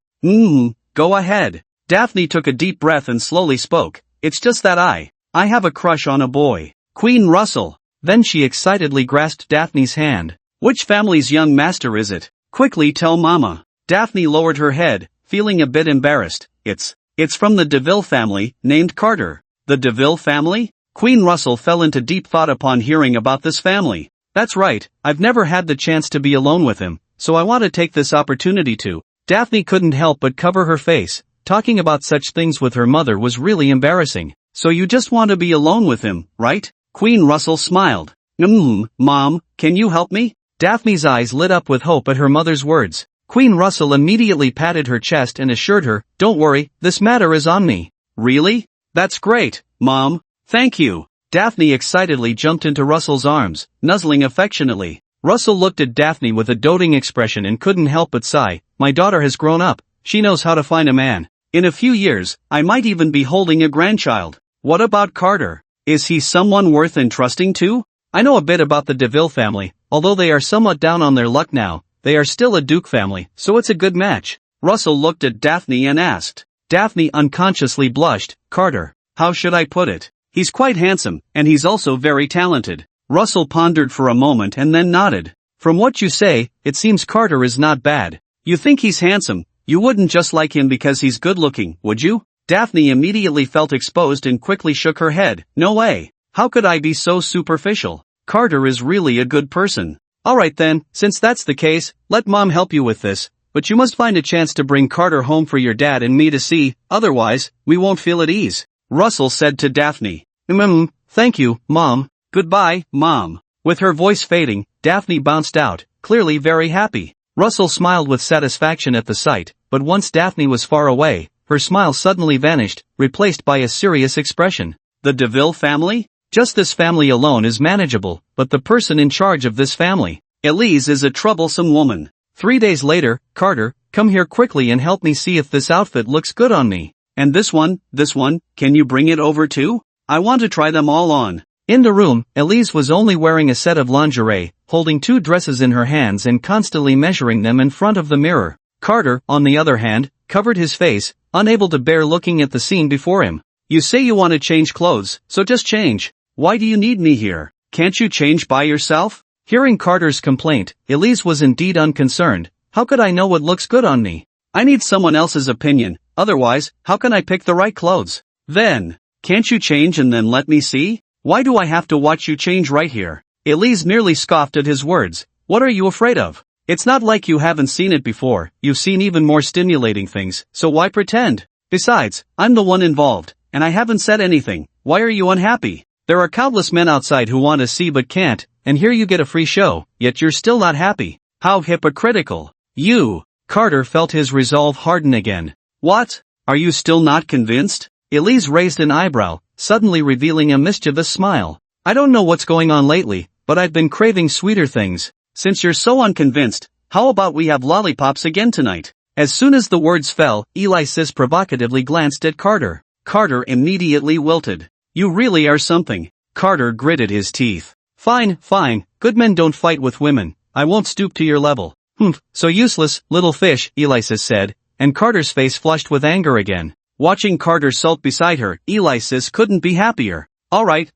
Go ahead. Daphne took a deep breath and slowly spoke. It's just that I have a crush on a boy. Queen Russell. Then she excitedly grasped Daphne's hand. Which family's young master is it? Quickly tell Mama. Daphne lowered her head, feeling a bit embarrassed. It's from the DeVille family, named Carter. The DeVille family? Queen Russell fell into deep thought upon hearing about this family. That's right, I've never had the chance to be alone with him, so I want to take this opportunity to. Daphne couldn't help but cover her face. Talking about such things with her mother was really embarrassing. So you just want to be alone with him, right? Queen Russell smiled. Mom, can you help me? Daphne's eyes lit up with hope at her mother's words. Queen Russell immediately patted her chest and assured her, don't worry, this matter is on me. Really? That's great, Mom. Thank you. Daphne excitedly jumped into Russell's arms, nuzzling affectionately. Russell looked at Daphne with a doting expression and couldn't help but sigh. My daughter has grown up. She knows how to find a man. In a few years, I might even be holding a grandchild. What about Carter? Is he someone worth entrusting to? I know a bit about the DeVille family. Although they are somewhat down on their luck now, they are still a Duke family, so it's a good match. Russell looked at Daphne and asked. Daphne unconsciously blushed. Carter. How should I put it? He's quite handsome, and he's also very talented. Russell pondered for a moment and then nodded. From what you say, it seems Carter is not bad. You think he's handsome, you wouldn't just like him because he's good-looking, would you? Daphne immediately felt exposed and quickly shook her head. No way. How could I be so superficial? Carter is really a good person. Alright then, since that's the case, let Mom help you with this, but you must find a chance to bring Carter home for your dad and me to see, otherwise, we won't feel at ease. Russell said to Daphne. Thank you, Mom. Goodbye, Mom. With her voice fading, Daphne bounced out, clearly very happy. Russell smiled with satisfaction at the sight, but once Daphne was far away, her smile suddenly vanished, replaced by a serious expression. The DeVille family? Just this family alone is manageable, but the person in charge of this family, Elise, is a troublesome woman. 3 days later, Carter, come here quickly and help me see if this outfit looks good on me. And this one, can you bring it over too? I want to try them all on. In the room, Elise was only wearing a set of lingerie, holding 2 dresses in her hands and constantly measuring them in front of the mirror. Carter, on the other hand, covered his face, unable to bear looking at the scene before him. You say you want to change clothes, so just change. Why do you need me here? Can't you change by yourself? Hearing Carter's complaint, Elise was indeed unconcerned. How could I know what looks good on me? I need someone else's opinion, otherwise, how can I pick the right clothes? Then, can't you change and then let me see? Why do I have to watch you change right here? Elise merely scoffed at his words. What are you afraid of? It's not like you haven't seen it before, you've seen even more stimulating things, so why pretend? Besides, I'm the one involved, and I haven't said anything. Why are you unhappy? There are countless men outside who want to see but can't, and here you get a free show, yet you're still not happy. How hypocritical. You! Carter felt his resolve harden again. What? Are you still not convinced? Elise raised an eyebrow, suddenly revealing a mischievous smile. I don't know what's going on lately, but I've been craving sweeter things. Since you're so unconvinced, how about we have lollipops again tonight? As soon as the words fell, Alexis provocatively glanced at Carter. Carter immediately wilted. You really are something. Carter gritted his teeth. Fine, good men don't fight with women. I won't stoop to your level. Humph, so useless, little fish, Alexis said, and Carter's face flushed with anger again. Watching Carter sulk beside her, Alexis couldn't be happier. Alright,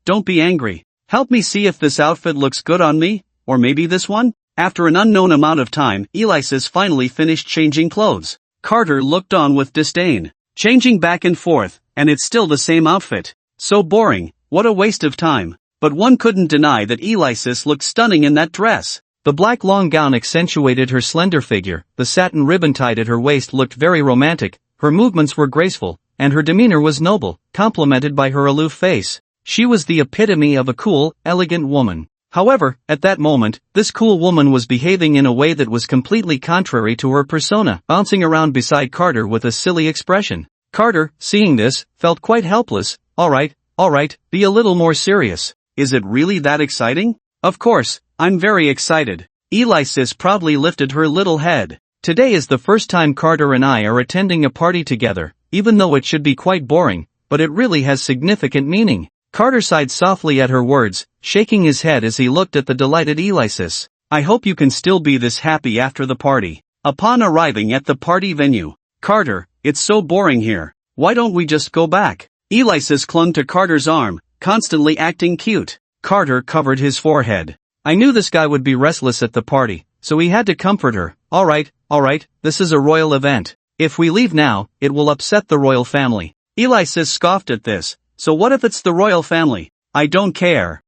don't be angry. Help me see if this outfit looks good on me, or maybe this one? After an unknown amount of time, Alexis finally finished changing clothes. Carter looked on with disdain. Changing back and forth, and it's still the same outfit. So boring, what a waste of time. But one couldn't deny that Alexis looked stunning in that dress. The black long gown accentuated her slender figure, the satin ribbon tied at her waist looked very romantic, her movements were graceful, and her demeanor was noble, complemented by her aloof face. She was the epitome of a cool, elegant woman. However, at that moment, this cool woman was behaving in a way that was completely contrary to her persona, bouncing around beside Carter with a silly expression. Carter, seeing this, felt quite helpless. Alright, be a little more serious. Is it really that exciting? Of course, I'm very excited. Alexis proudly lifted her little head. Today is the first time Carter and I are attending a party together, even though it should be quite boring, but it really has significant meaning. Carter sighed softly at her words, shaking his head as he looked at the delighted Alexis. I hope you can still be this happy after the party. Upon arriving at the party venue, Carter, it's so boring here. Why don't we just go back? Alexis clung to Carter's arm, constantly acting cute. Carter covered his forehead. I knew this guy would be restless at the party, so he had to comfort her. Alright, this is a royal event. If we leave now, it will upset the royal family. Alexis scoffed at this. So what if it's the royal family? I don't care.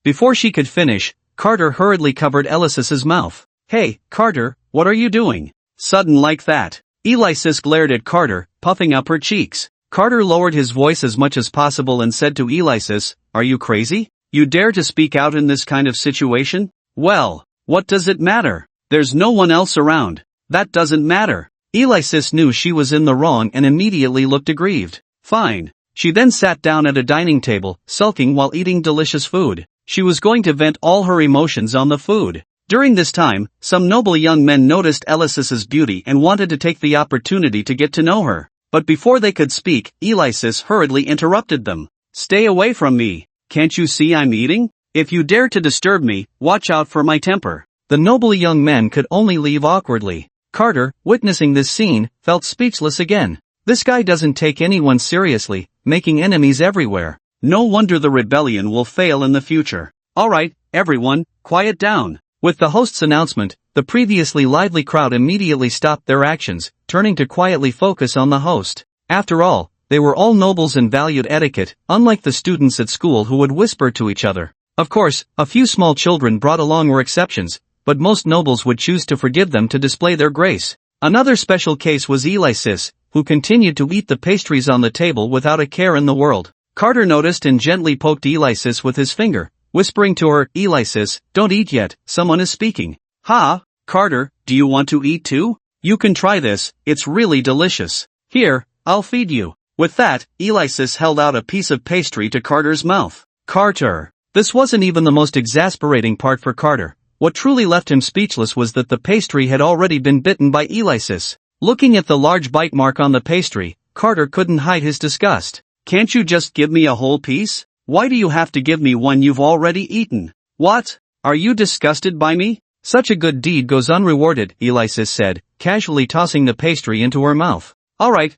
Before she could finish, Carter hurriedly covered Alexis's mouth. Hey, Carter, what are you doing? Sudden like that. Alexis glared at Carter, puffing up her cheeks. Carter lowered his voice as much as possible and said to Alexis, are you crazy? You dare to speak out in this kind of situation? Well, what does it matter? There's no one else around. That doesn't matter. Alexis knew she was in the wrong and immediately looked aggrieved. Fine. She then sat down at a dining table, sulking while eating delicious food. She was going to vent all her emotions on the food. During this time, some noble young men noticed Alexis's beauty and wanted to take the opportunity to get to know her. But before they could speak, Alexis hurriedly interrupted them. Stay away from me. Can't you see I'm eating? If you dare to disturb me, watch out for my temper. The noble young men could only leave awkwardly. Carter, witnessing this scene, felt speechless again. This guy doesn't take anyone seriously, making enemies everywhere. No wonder the rebellion will fail in the future. Alright, everyone, quiet down. With the host's announcement, the previously lively crowd immediately stopped their actions, turning to quietly focus on the host. After all, they were all nobles and valued etiquette, unlike the students at school who would whisper to each other. Of course, a few small children brought along were exceptions, but most nobles would choose to forgive them to display their grace. Another special case was Alexis, who continued to eat the pastries on the table without a care in the world. Carter noticed and gently poked Alexis with his finger, whispering to her, Alexis, don't eat yet, someone is speaking. Ha, Carter, do you want to eat too? You can try this, it's really delicious. Here, I'll feed you. With that, Alexis held out a piece of pastry to Carter's mouth. Carter. This wasn't even the most exasperating part for Carter. What truly left him speechless was that the pastry had already been bitten by Alexis. Looking at the large bite mark on the pastry, Carter couldn't hide his disgust. Can't you just give me a whole piece? Why do you have to give me one you've already eaten? What? Are you disgusted by me? Such a good deed goes unrewarded, Alexis said, casually tossing the pastry into her mouth. Alright,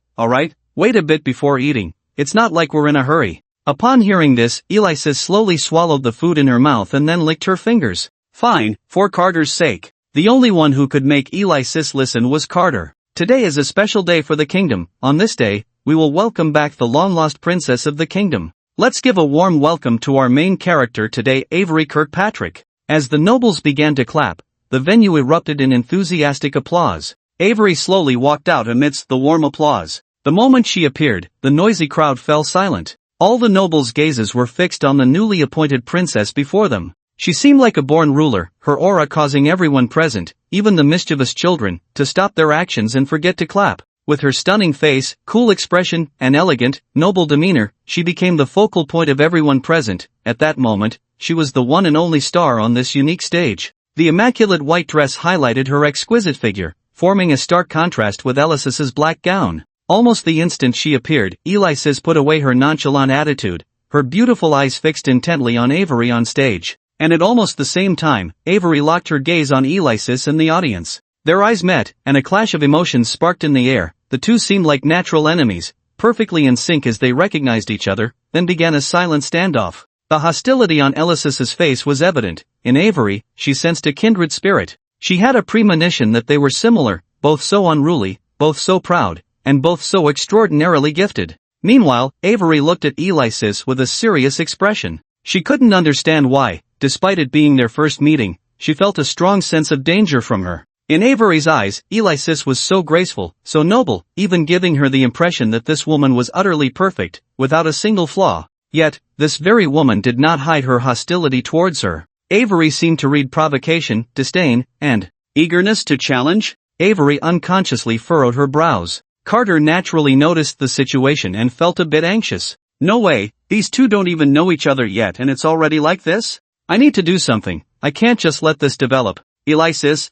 wait a bit before eating. It's not like we're in a hurry. Upon hearing this, Alexis slowly swallowed the food in her mouth and then licked her fingers. Fine, for Carter's sake. The only one who could make Alexis listen was Carter. Today is a special day for the kingdom. On this day, we will welcome back the long-lost princess of the kingdom. Let's give a warm welcome to our main character today, Avery Kirkpatrick. As the nobles began to clap, the venue erupted in enthusiastic applause. Avery slowly walked out amidst the warm applause. The moment she appeared, the noisy crowd fell silent. All the nobles' gazes were fixed on the newly appointed princess before them. She seemed like a born ruler, her aura causing everyone present, even the mischievous children, to stop their actions and forget to clap. With her stunning face, cool expression, and elegant, noble demeanor, she became the focal point of everyone present. At that moment, she was the one and only star on this unique stage. The immaculate white dress highlighted her exquisite figure, forming a stark contrast with Alexis's black gown. Almost the instant she appeared, Alexis put away her nonchalant attitude, her beautiful eyes fixed intently on Avery on stage. And at almost the same time, Avery locked her gaze on Alexis and the audience. Their eyes met, and a clash of emotions sparked in the air. The two seemed like natural enemies, perfectly in sync as they recognized each other, then began a silent standoff. The hostility on Alexis's face was evident. In Avery, she sensed a kindred spirit. She had a premonition that they were similar, both so unruly, both so proud, and both so extraordinarily gifted. Meanwhile, Avery looked at Alexis with a serious expression. She couldn't understand why. Despite it being their first meeting, she felt a strong sense of danger from her. In Avery's eyes, Alexis was so graceful, so noble, even giving her the impression that this woman was utterly perfect, without a single flaw. Yet, this very woman did not hide her hostility towards her. Avery seemed to read provocation, disdain, and eagerness to challenge. Avery unconsciously furrowed her brows. Carter naturally noticed the situation and felt a bit anxious. No way, these two don't even know each other yet and it's already like this? I need to do something. I can't just let this develop. Alexis.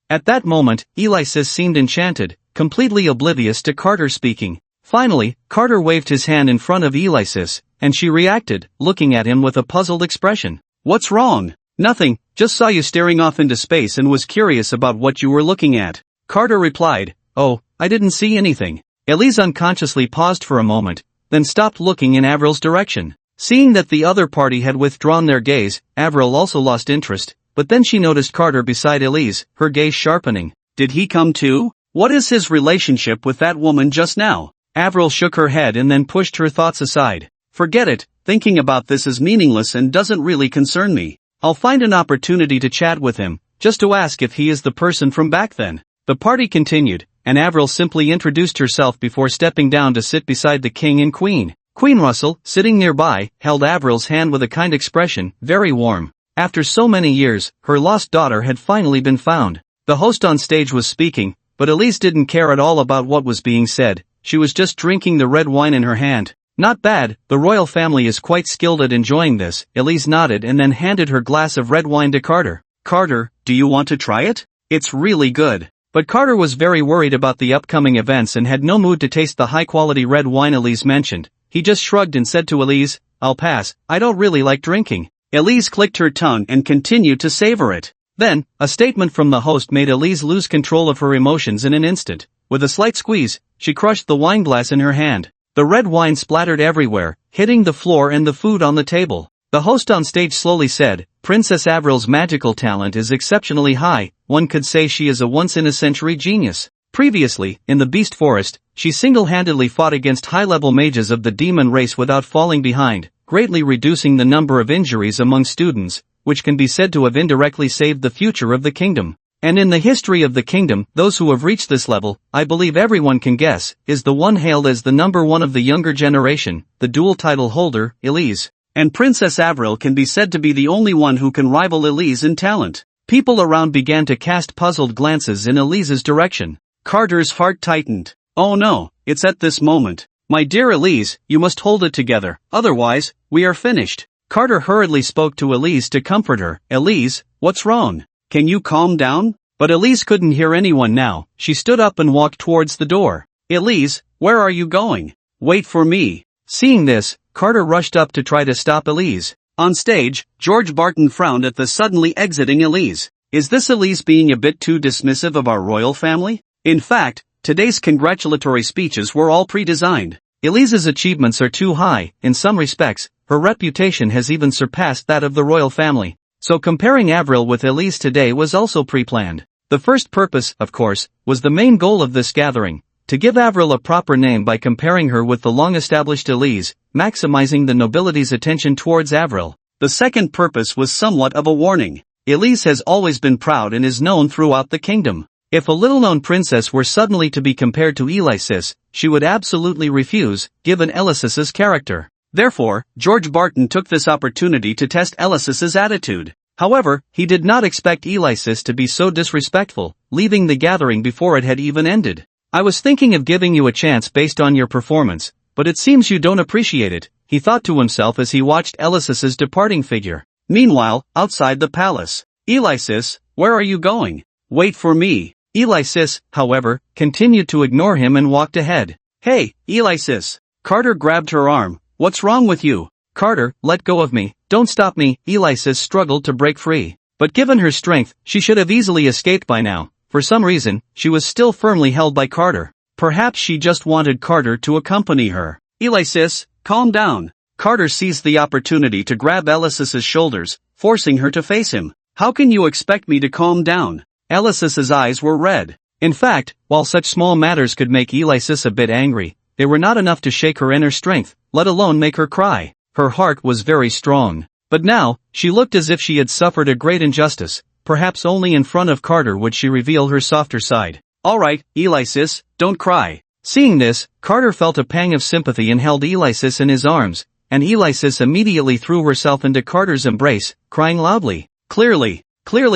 At that moment, Alexis seemed enchanted, completely oblivious to Carter speaking. Finally, Carter waved his hand in front of Alexis, and she reacted, looking at him with a puzzled expression. What's wrong? Nothing, just saw you staring off into space and was curious about what you were looking at. Carter replied, Oh, I didn't see anything. Elise unconsciously paused for a moment, then stopped looking in Avril's direction. Seeing that the other party had withdrawn their gaze, Avril also lost interest, but then she noticed Carter beside Elise, her gaze sharpening. Did he come too? What is his relationship with that woman just now? Avril shook her head and then pushed her thoughts aside. Forget it, thinking about this is meaningless and doesn't really concern me. I'll find an opportunity to chat with him, just to ask if he is the person from back then. The party continued, and Avril simply introduced herself before stepping down to sit beside the king and queen. Queen Russell, sitting nearby, held Avril's hand with a kind expression, very warm. After so many years, her lost daughter had finally been found. The host on stage was speaking, but Elise didn't care at all about what was being said. She was just drinking the red wine in her hand. Not bad, the royal family is quite skilled at enjoying this. Elise nodded and then handed her glass of red wine to Carter. Carter, do you want to try it? It's really good. But Carter was very worried about the upcoming events and had no mood to taste the high-quality red wine Elise mentioned. He just shrugged and said to Elise, I'll pass, I don't really like drinking. Elise clicked her tongue and continued to savor it. Then, a statement from the host made Elise lose control of her emotions in an instant. With a slight squeeze, she crushed the wineglass in her hand. The red wine splattered everywhere, hitting the floor and the food on the table. The host on stage slowly said, Princess Avril's magical talent is exceptionally high, one could say she is a once-in-a-century genius. Previously, in the Beast Forest, she single-handedly fought against high-level mages of the demon race without falling behind, greatly reducing the number of injuries among students, which can be said to have indirectly saved the future of the kingdom. And in the history of the kingdom, those who have reached this level, I believe everyone can guess, is the one hailed as the number one of the younger generation, the dual title holder, Elise. And Princess Avril can be said to be the only one who can rival Elise in talent. People around began to cast puzzled glances in Elise's direction. Carter's heart tightened. Oh no, it's at this moment. My dear Elise, you must hold it together, otherwise, we are finished. Carter hurriedly spoke to Elise to comfort her. Elise, what's wrong? Can you calm down? But Elise couldn't hear anyone now. She stood up and walked towards the door. Elise, where are you going? Wait for me. Seeing this, Carter rushed up to try to stop Elise. On stage, George Barton frowned at the suddenly exiting Elise. Is this Elise being a bit too dismissive of our royal family? In fact, today's congratulatory speeches were all pre-designed. Elise's achievements are too high. In some respects, her reputation has even surpassed that of the royal family. So comparing Avril with Elise today was also pre-planned. The first purpose, of course, was the main goal of this gathering, to give Avril a proper name by comparing her with the long-established Elise, maximizing the nobility's attention towards Avril. The second purpose was somewhat of a warning. Elise has always been proud and is known throughout the kingdom. If a little-known princess were suddenly to be compared to Alexis, she would absolutely refuse, given Alexis's character. Therefore, George Barton took this opportunity to test Alexis's attitude. However, he did not expect Alexis to be so disrespectful, leaving the gathering before it had even ended. I was thinking of giving you a chance based on your performance, but it seems you don't appreciate it, he thought to himself as he watched Alexis's departing figure. Meanwhile, outside the palace. Alexis, where are you going? Wait for me. Alexis, however, continued to ignore him and walked ahead. Hey, Alexis. Carter grabbed her arm. What's wrong with you? Carter, let go of me. Don't stop me. Alexis struggled to break free. But given her strength, she should have easily escaped by now. For some reason, she was still firmly held by Carter. Perhaps she just wanted Carter to accompany her. Alexis, calm down. Carter seized the opportunity to grab Alexis's shoulders, forcing her to face him. How can you expect me to calm down? Alexis's eyes were red. In fact, while such small matters could make Alexis a bit angry, they were not enough to shake her inner strength, let alone make her cry. Her heart was very strong. But now, she looked as if she had suffered a great injustice. Perhaps only in front of Carter would she reveal her softer side. Alright, Alexis, don't cry. Seeing this, Carter felt a pang of sympathy and held Alexis in his arms, and Alexis immediately threw herself into Carter's embrace, crying loudly. Clearly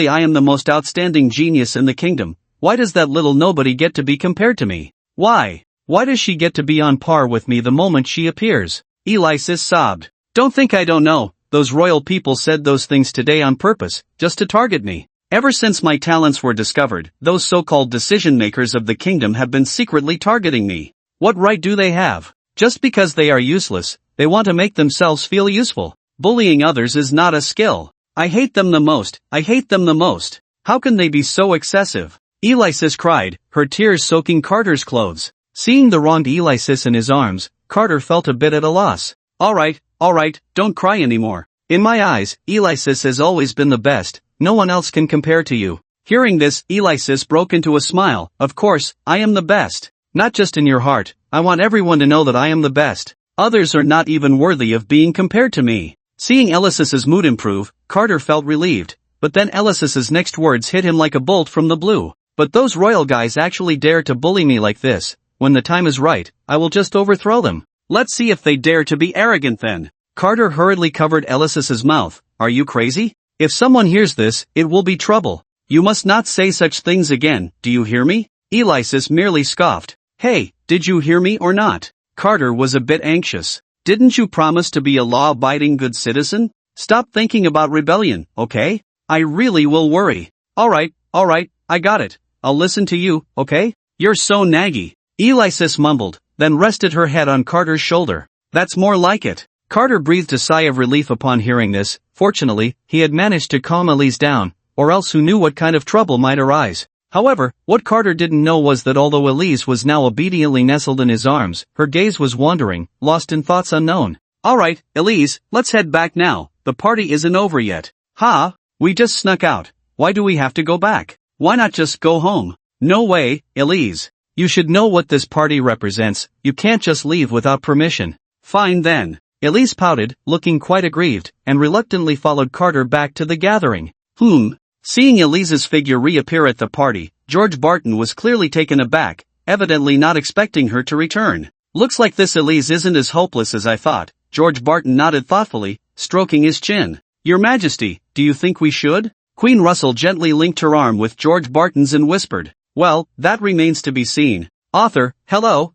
I am the most outstanding genius in the kingdom. Why does that little nobody get to be compared to me? Why does she get to be on par with me the moment she appears? Alexis sobbed. Don't think I don't know, those royal people said those things today on purpose, just to target me. Ever since my talents were discovered, those so-called decision-makers of the kingdom have been secretly targeting me. What right do they have? Just because they are useless, they want to make themselves feel useful. Bullying others is not a skill. I hate them the most. How can they be so excessive? Alexis cried, her tears soaking Carter's clothes. Seeing the wronged Alexis in his arms, Carter felt a bit at a loss. Alright, don't cry anymore. In my eyes, Alexis has always been the best. No one else can compare to you. Hearing this, Alexis broke into a smile. Of course, I am the best. Not just in your heart, I want everyone to know that I am the best. Others are not even worthy of being compared to me. Seeing Alexis's mood improve, Carter felt relieved, but then Alexis's next words hit him like a bolt from the blue. But those royal guys actually dare to bully me like this. When the time is right, I will just overthrow them. Let's see if they dare to be arrogant then. Carter hurriedly covered Alexis's mouth. Are you crazy? If someone hears this, it will be trouble. You must not say such things again, do you hear me? Alexis merely scoffed. Hey, did you hear me or not? Carter was a bit anxious. Didn't you promise to be a law-abiding good citizen? Stop thinking about rebellion, okay? I really will worry. Alright, I got it. I'll listen to you, okay? You're so naggy. Alexis mumbled, then rested her head on Carter's shoulder. That's more like it. Carter breathed a sigh of relief upon hearing this. Fortunately, he had managed to calm Elise down, or else who knew what kind of trouble might arise. However, what Carter didn't know was that although Elise was now obediently nestled in his arms, her gaze was wandering, lost in thoughts unknown. Alright, Elise, let's head back now. The party isn't over yet. We just snuck out. Why do we have to go back? Why not just go home? No way, Elise. You should know what this party represents. You can't just leave without permission. Fine then. Elise pouted, looking quite aggrieved, and reluctantly followed Carter back to the gathering. Seeing Elise's figure reappear at the party, George Barton was clearly taken aback, evidently not expecting her to return. Looks like this Elise isn't as hopeless as I thought. George Barton nodded thoughtfully, stroking his chin. Your Majesty, do you think we should? Queen Russell gently linked her arm with George Barton's and whispered. Well, that remains to be seen. Author, hello.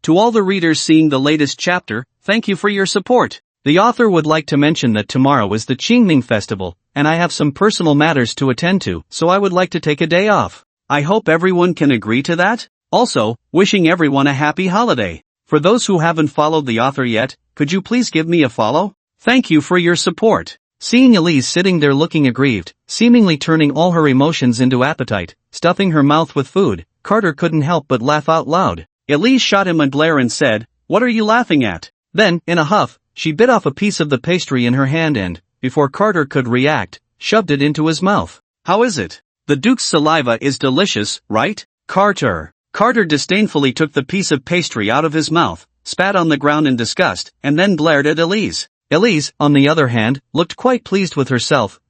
To all the readers seeing the latest chapter, thank you for your support. The author would like to mention that tomorrow is the Qingming Festival, and I have some personal matters to attend to, so I would like to take a day off. I hope everyone can agree to that. Also, wishing everyone a happy holiday. For those who haven't followed the author yet, could you please give me a follow? Thank you for your support. Seeing Elise sitting there looking aggrieved, seemingly turning all her emotions into appetite, stuffing her mouth with food, Carter couldn't help but laugh out loud. Elise shot him a glare and said, "What are you laughing at?" Then, in a huff, she bit off a piece of the pastry in her hand and, before Carter could react, shoved it into his mouth. How is it? The Duke's saliva is delicious, right? Carter disdainfully took the piece of pastry out of his mouth, spat on the ground in disgust, and then glared at Elise. Elise, on the other hand, looked quite pleased with herself.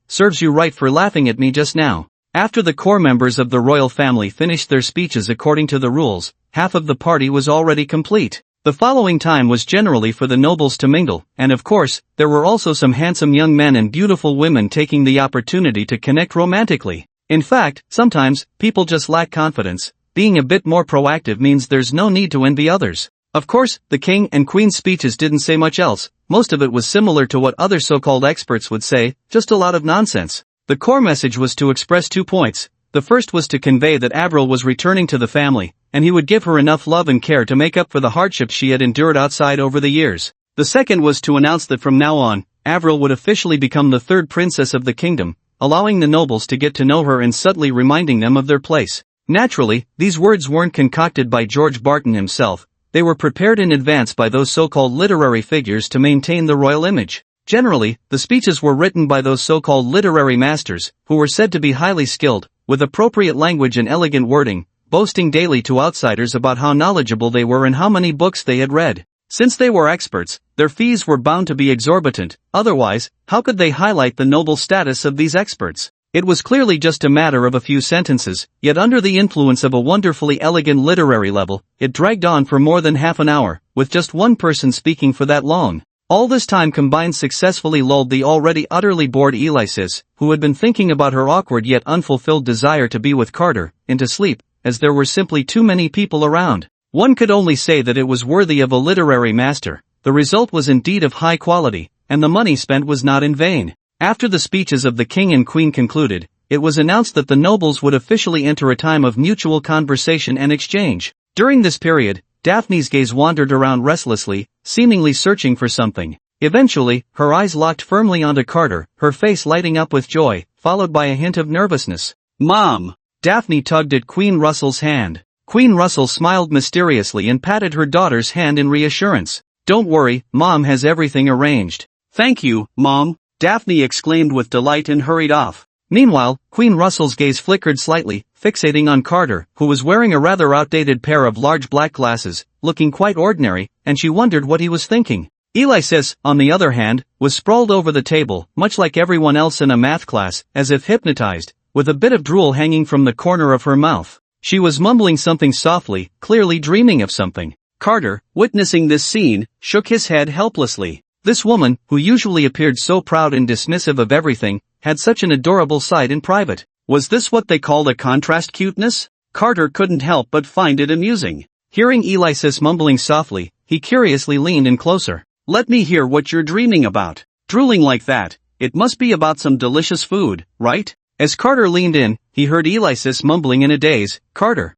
Serves you right for laughing at me just now. After the core members of the royal family finished their speeches according to the rules, half of the party was already complete. The following time was generally for the nobles to mingle, and of course, there were also some handsome young men and beautiful women taking the opportunity to connect romantically. In fact, sometimes, people just lack confidence. Being a bit more proactive means there's no need to envy others. Of course, the king and queen's speeches didn't say much else. Most of it was similar to what other so-called experts would say, just a lot of nonsense. The core message was to express 2 points. The first was to convey that Avril was returning to the family, and he would give her enough love and care to make up for the hardships she had endured outside over the years. The second was to announce that from now on, Avril would officially become the 3rd princess of the kingdom, allowing the nobles to get to know her and subtly reminding them of their place. Naturally, these words weren't concocted by George Barton himself. They were prepared in advance by those so-called literary figures to maintain the royal image. Generally, the speeches were written by those so-called literary masters, who were said to be highly skilled, with appropriate language and elegant wording, boasting daily to outsiders about how knowledgeable they were and how many books they had read. Since they were experts, their fees were bound to be exorbitant, otherwise, how could they highlight the noble status of these experts? It was clearly just a matter of a few sentences, yet under the influence of a wonderfully elegant literary level, it dragged on for more than half an hour, with just one person speaking for that long. All this time combined successfully lulled the already utterly bored Alexis, who had been thinking about her awkward yet unfulfilled desire to be with Carter, into sleep, as there were simply too many people around. One could only say that it was worthy of a literary master. The result was indeed of high quality, and the money spent was not in vain. After the speeches of the king and queen concluded, it was announced that the nobles would officially enter a time of mutual conversation and exchange. During this period, Daphne's gaze wandered around restlessly, seemingly searching for something. Eventually, her eyes locked firmly onto Carter, her face lighting up with joy, followed by a hint of nervousness. "Mom!" Daphne tugged at Queen Russell's hand. Queen Russell smiled mysteriously and patted her daughter's hand in reassurance. "Don't worry, Mom has everything arranged." "Thank you, Mom," Daphne exclaimed with delight and hurried off. Meanwhile, Queen Russell's gaze flickered slightly, fixating on Carter, who was wearing a rather outdated pair of large black glasses, looking quite ordinary, and she wondered what he was thinking. Alexis, on the other hand, was sprawled over the table, much like everyone else in a math class, as if hypnotized, with a bit of drool hanging from the corner of her mouth. She was mumbling something softly, clearly dreaming of something. Carter, witnessing this scene, shook his head helplessly. This woman, who usually appeared so proud and dismissive of everything, had such an adorable side in private. Was this what they called a contrast cuteness? Carter couldn't help but find it amusing. Hearing Alexis mumbling softly, he curiously leaned in closer. "Let me hear what you're dreaming about. Drooling like that, it must be about some delicious food, right?" As Carter leaned in, he heard Alexis mumbling in a daze, "Carter.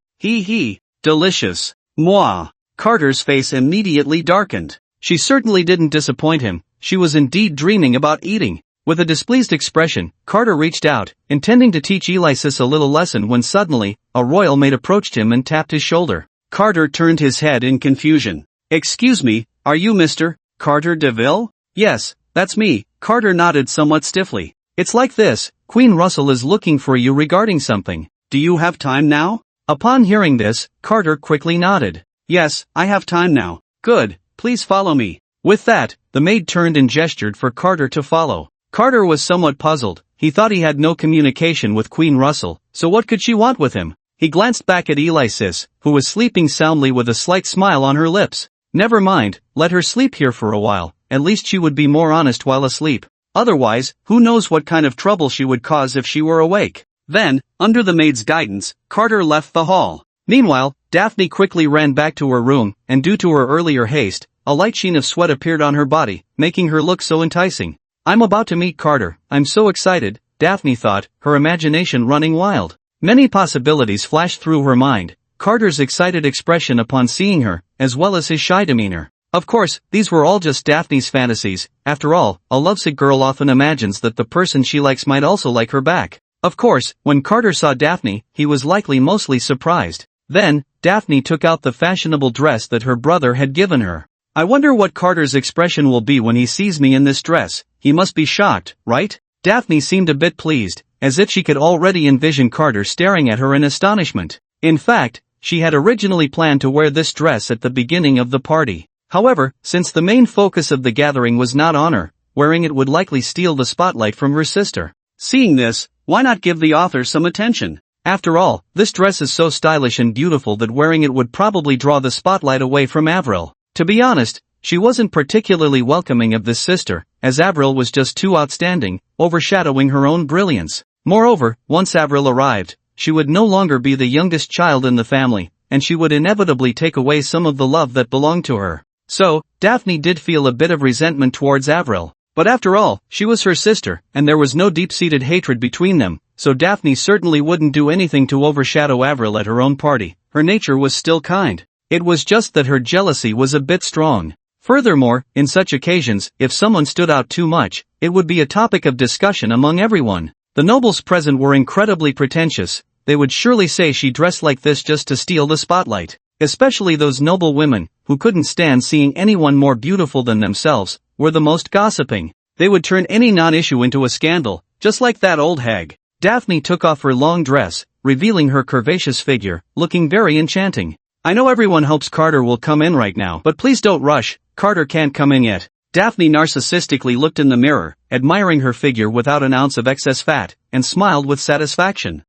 Delicious. Moi." Carter's face immediately darkened. She certainly didn't disappoint him. She was indeed dreaming about eating. With a displeased expression, Carter reached out, intending to teach Alexis a little lesson when suddenly, a royal maid approached him and tapped his shoulder. Carter turned his head in confusion. "Excuse me, are you Mr. Carter DeVille?" "Yes, that's me." Carter nodded somewhat stiffly. "It's like this, Queen Russell is looking for you regarding something." "Do you have time now?" Upon hearing this, Carter quickly nodded. "Yes, I have time now." "Good, please follow me." With that, the maid turned and gestured for Carter to follow. Carter was somewhat puzzled. He thought he had no communication with Queen Russell, so what could she want with him? He glanced back at Alexis, who was sleeping soundly with a slight smile on her lips. Never mind, let her sleep here for a while, at least she would be more honest while asleep. Otherwise, who knows what kind of trouble she would cause if she were awake. Then, under the maid's guidance, Carter left the hall. Meanwhile, Daphne quickly ran back to her room, and due to her earlier haste, a light sheen of sweat appeared on her body, making her look so enticing. I'm about to meet Carter, I'm so excited, Daphne thought, her imagination running wild. Many possibilities flashed through her mind, Carter's excited expression upon seeing her, as well as his shy demeanor. Of course, these were all just Daphne's fantasies. After all, a lovesick girl often imagines that the person she likes might also like her back. Of course, when Carter saw Daphne, he was likely mostly surprised. Then, Daphne took out the fashionable dress that her brother had given her. I wonder what Carter's expression will be when he sees me in this dress. He must be shocked, right? Daphne seemed a bit pleased, as if she could already envision Carter staring at her in astonishment. In fact, she had originally planned to wear this dress at the beginning of the party. However, since the main focus of the gathering was not on her, wearing it would likely steal the spotlight from her sister. Seeing this, why not give the author some attention? After all, this dress is so stylish and beautiful that wearing it would probably draw the spotlight away from Avril. To be honest, she wasn't particularly welcoming of this sister, as Avril was just too outstanding, overshadowing her own brilliance. Moreover, once Avril arrived, she would no longer be the youngest child in the family, and she would inevitably take away some of the love that belonged to her. So, Daphne did feel a bit of resentment towards Avril. But after all, she was her sister, and there was no deep-seated hatred between them, so Daphne certainly wouldn't do anything to overshadow Avril at her own party. Her nature was still kind. It was just that her jealousy was a bit strong. Furthermore, in such occasions, if someone stood out too much, it would be a topic of discussion among everyone. The nobles present were incredibly pretentious. They would surely say she dressed like this just to steal the spotlight. Especially those noble women, who couldn't stand seeing anyone more beautiful than themselves, were the most gossiping. They would turn any non-issue into a scandal, just like that old hag. Daphne took off her long dress, revealing her curvaceous figure, looking very enchanting. I know everyone hopes Carter will come in right now, but please don't rush, Carter can't come in yet. Daphne narcissistically looked in the mirror, admiring her figure without an ounce of excess fat, and smiled with satisfaction.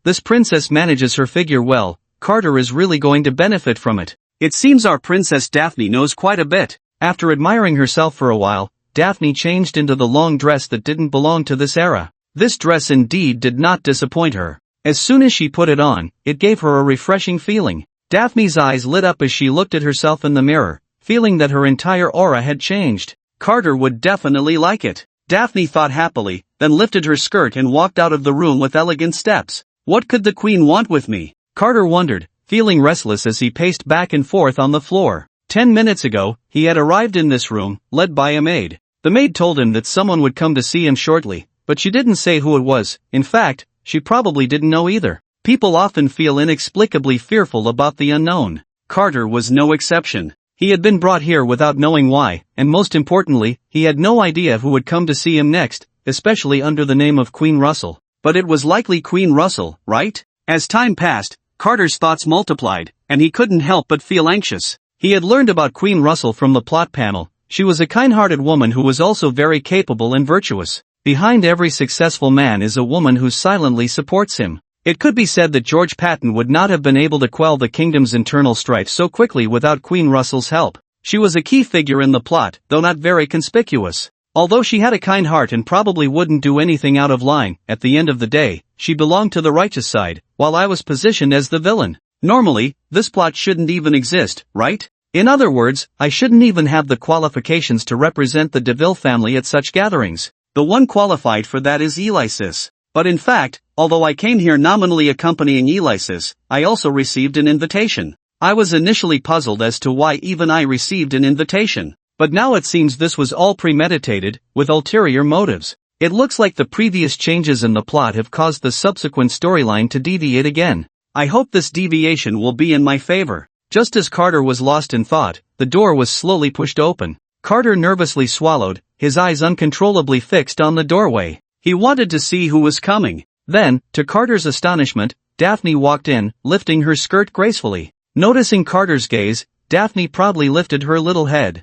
This princess manages her figure well. Carter is really going to benefit from it. It seems our Princess Daphne knows quite a bit. After admiring herself for a while, Daphne changed into the long dress that didn't belong to this era. This dress indeed did not disappoint her. As soon as she put it on, it gave her a refreshing feeling. Daphne's eyes lit up as she looked at herself in the mirror, feeling that her entire aura had changed. Carter would definitely like it. Daphne thought happily, then lifted her skirt and walked out of the room with elegant steps. What could the queen want with me? Carter wondered, feeling restless as he paced back and forth on the floor. 10 minutes ago, he had arrived in this room, led by a maid. The maid told him that someone would come to see him shortly, but she didn't say who it was. In fact, she probably didn't know either. People often feel inexplicably fearful about the unknown. Carter was no exception. He had been brought here without knowing why, and most importantly, he had no idea who would come to see him next, especially under the name of Queen Russell. But it was likely Queen Russell, right? As time passed, Carter's thoughts multiplied, and he couldn't help but feel anxious. He had learned about Queen Russell from the plot panel. She was a kind-hearted woman who was also very capable and virtuous. Behind every successful man is a woman who silently supports him. It could be said that George Patton would not have been able to quell the kingdom's internal strife so quickly without Queen Russell's help. She was a key figure in the plot, though not very conspicuous. Although she had a kind heart and probably wouldn't do anything out of line, at the end of the day, she belonged to the righteous side, while I was positioned as the villain. Normally, this plot shouldn't even exist, right? In other words, I shouldn't even have the qualifications to represent the DeVille family at such gatherings. The one qualified for that is Alexis. But in fact, although I came here nominally accompanying Alexis, I also received an invitation. I was initially puzzled as to why even I received an invitation. But now it seems this was all premeditated, with ulterior motives. It looks like the previous changes in the plot have caused the subsequent storyline to deviate again. I hope this deviation will be in my favor. Just as Carter was lost in thought, the door was slowly pushed open. Carter nervously swallowed, his eyes uncontrollably fixed on the doorway. He wanted to see who was coming. Then, to Carter's astonishment, Daphne walked in, lifting her skirt gracefully. Noticing Carter's gaze, Daphne proudly lifted her little head.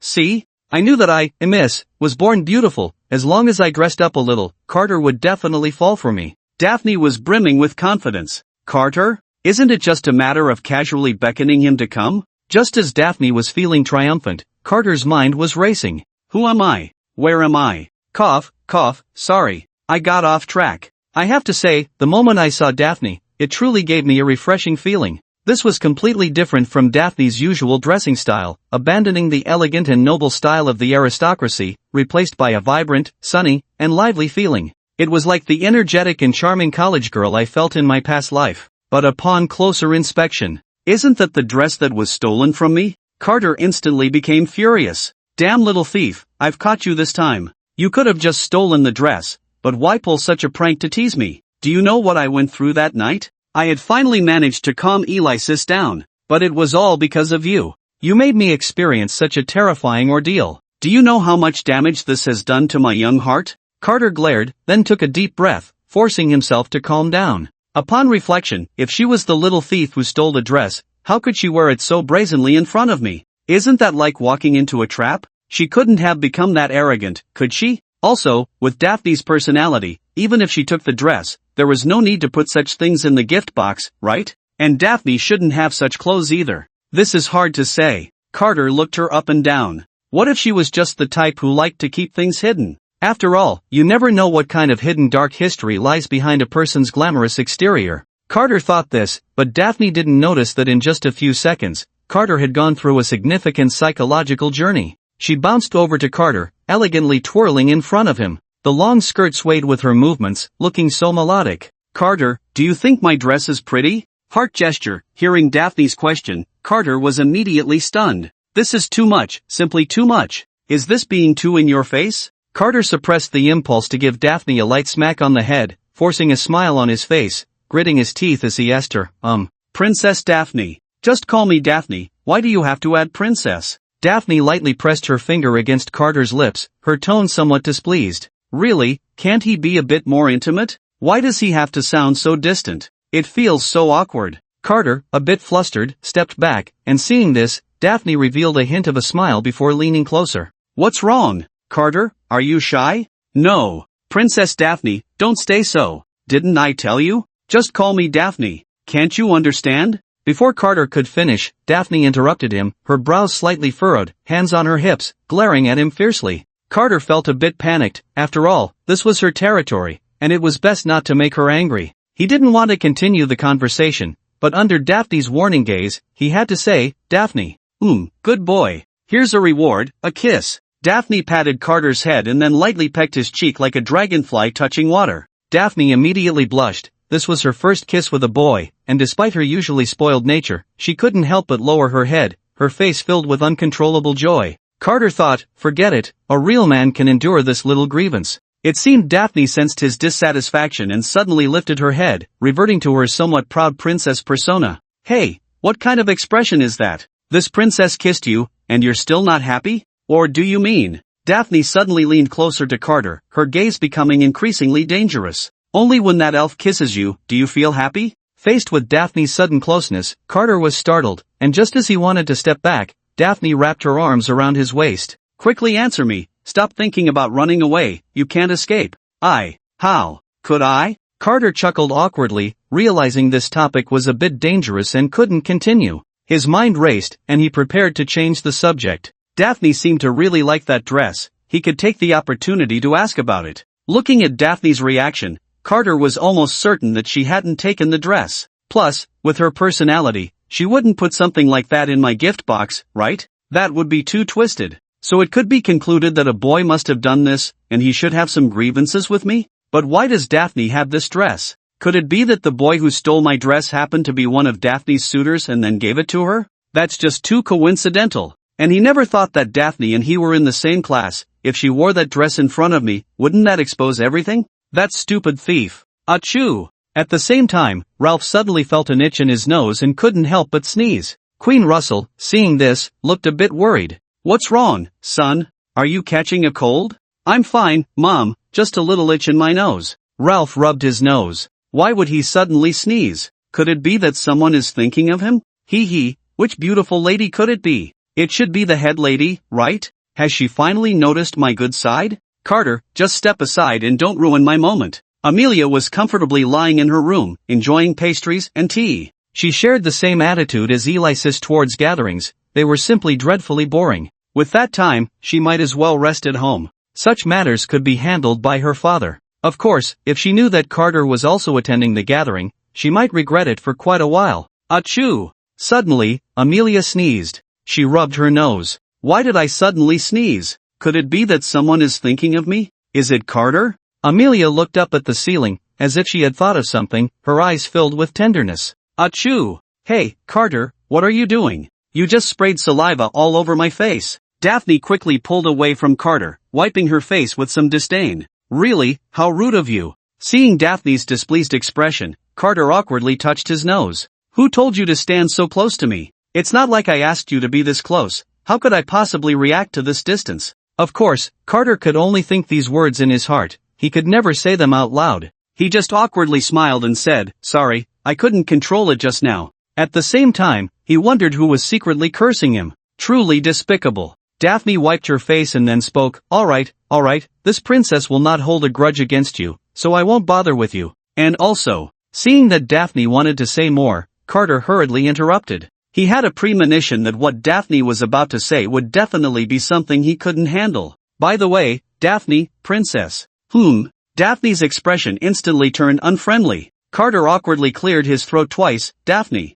See? I knew that I, miss, was born beautiful. As long as I dressed up a little, Carter would definitely fall for me. Daphne was brimming with confidence. Carter? Isn't it just a matter of casually beckoning him to come? Just as Daphne was feeling triumphant, Carter's mind was racing. Who am I? Where am I? Cough, sorry. I got off track. I have to say, the moment I saw Daphne, it truly gave me a refreshing feeling. This was completely different from Daphne's usual dressing style, abandoning the elegant and noble style of the aristocracy, replaced by a vibrant, sunny, and lively feeling. It was like the energetic and charming college girl I felt in my past life. But upon closer inspection, "Isn't that the dress that was stolen from me?" Carter instantly became furious. "Damn little thief, I've caught you this time. You could have just stolen the dress, but why pull such a prank to tease me? Do you know what I went through that night? I had finally managed to calm Alexis down, but it was all because of you. You made me experience such a terrifying ordeal. Do you know how much damage this has done to my young heart?" Carter glared, then took a deep breath, forcing himself to calm down. Upon reflection, if she was the little thief who stole the dress, how could she wear it so brazenly in front of me? Isn't that like walking into a trap? She couldn't have become that arrogant, could she? Also, with Daphne's personality, even if she took the dress, there was no need to put such things in the gift box, right? And Daphne shouldn't have such clothes either. This is hard to say. Carter looked her up and down. What if she was just the type who liked to keep things hidden? After all, you never know what kind of hidden dark history lies behind a person's glamorous exterior. Carter thought this, but Daphne didn't notice that in just a few seconds, Carter had gone through a significant psychological journey. She bounced over to Carter, elegantly twirling in front of him. The long skirt swayed with her movements, looking so melodic. "Carter, do you think my dress is pretty?" Heart gesture. Hearing Daphne's question, Carter was immediately stunned. "This is too much, simply too much. Is this being too in your face?" Carter suppressed the impulse to give Daphne a light smack on the head, forcing a smile on his face, gritting his teeth as he asked her, Princess Daphne. Just call me Daphne, why do you have to add princess?" Daphne lightly pressed her finger against Carter's lips, her tone somewhat displeased. "Really, can't he be a bit more intimate? Why does he have to sound so distant? It feels so awkward." Carter, a bit flustered, stepped back, and seeing this, Daphne revealed a hint of a smile before leaning closer. "What's wrong, Carter? Are you shy?" "No. Princess Daphne, don't stay so. Didn't I tell you? Just call me Daphne. Can't you understand?" Before Carter could finish, Daphne interrupted him, her brows slightly furrowed, hands on her hips, glaring at him fiercely. Carter felt a bit panicked. After all, this was her territory, and it was best not to make her angry. He didn't want to continue the conversation, but under Daphne's warning gaze, he had to say, "Daphne, good boy. Here's a reward, a kiss." Daphne patted Carter's head and then lightly pecked his cheek like a dragonfly touching water. Daphne immediately blushed. This was her first kiss with a boy, and despite her usually spoiled nature, she couldn't help but lower her head, her face filled with uncontrollable joy. Carter thought, forget it, a real man can endure this little grievance. It seemed Daphne sensed his dissatisfaction and suddenly lifted her head, reverting to her somewhat proud princess persona. "Hey, what kind of expression is that? This princess kissed you, and you're still not happy? Or do you mean?" Daphne suddenly leaned closer to Carter, her gaze becoming increasingly dangerous. "Only when that elf kisses you, do you feel happy?" Faced with Daphne's sudden closeness, Carter was startled, and just as he wanted to step back, Daphne wrapped her arms around his waist. "Quickly answer me, stop thinking about running away, you can't escape." How could I?" Carter chuckled awkwardly, realizing this topic was a bit dangerous and couldn't continue. His mind raced, and he prepared to change the subject. Daphne seemed to really like that dress, he could take the opportunity to ask about it. Looking at Daphne's reaction, Carter was almost certain that she hadn't taken the dress. Plus, with her personality, she wouldn't put something like that in my gift box, right? That would be too twisted. So it could be concluded that a boy must have done this, and he should have some grievances with me? But why does Daphne have this dress? Could it be that the boy who stole my dress happened to be one of Daphne's suitors and then gave it to her? That's just too coincidental. And he never thought that Daphne and he were in the same class. If she wore that dress in front of me, wouldn't that expose everything? That stupid thief. Achoo! At the same time, Ralph suddenly felt an itch in his nose and couldn't help but sneeze. Queen Russell, seeing this, looked a bit worried. "What's wrong, son? Are you catching a cold?" "I'm fine, Mom, just a little itch in my nose." Ralph rubbed his nose. Why would he suddenly sneeze? Could it be that someone is thinking of him? Which beautiful lady could it be? It should be the head lady, right? Has she finally noticed my good side? "Carter, just step aside and don't ruin my moment." Amelia was comfortably lying in her room, enjoying pastries and tea. She shared the same attitude as Alexis towards gatherings. They were simply dreadfully boring. With that time, she might as well rest at home. Such matters could be handled by her father. Of course, if she knew that Carter was also attending the gathering, she might regret it for quite a while. Achoo! Suddenly, Amelia sneezed. She rubbed her nose. Why did I suddenly sneeze? Could it be that someone is thinking of me? Is it Carter? Amelia looked up at the ceiling, as if she had thought of something, her eyes filled with tenderness. Achoo! Hey, Carter, what are you doing? You just sprayed saliva all over my face. Daphne quickly pulled away from Carter, wiping her face with some disdain. Really, how rude of you. Seeing Daphne's displeased expression, Carter awkwardly touched his nose. Who told you to stand so close to me? It's not like I asked you to be this close. How could I possibly react to this distance? Of course, Carter could only think these words in his heart. He could never say them out loud. He just awkwardly smiled and said, "Sorry, I couldn't control it just now." At the same time, he wondered who was secretly cursing him. Truly despicable. Daphne wiped her face and then spoke, all right, this princess will not hold a grudge against you, so I won't bother with you. And also, seeing that Daphne wanted to say more, Carter hurriedly interrupted. He had a premonition that what Daphne was about to say would definitely be something he couldn't handle. By the way, Daphne, princess. Daphne's expression instantly turned unfriendly. Carter awkwardly cleared his throat twice. Daphne.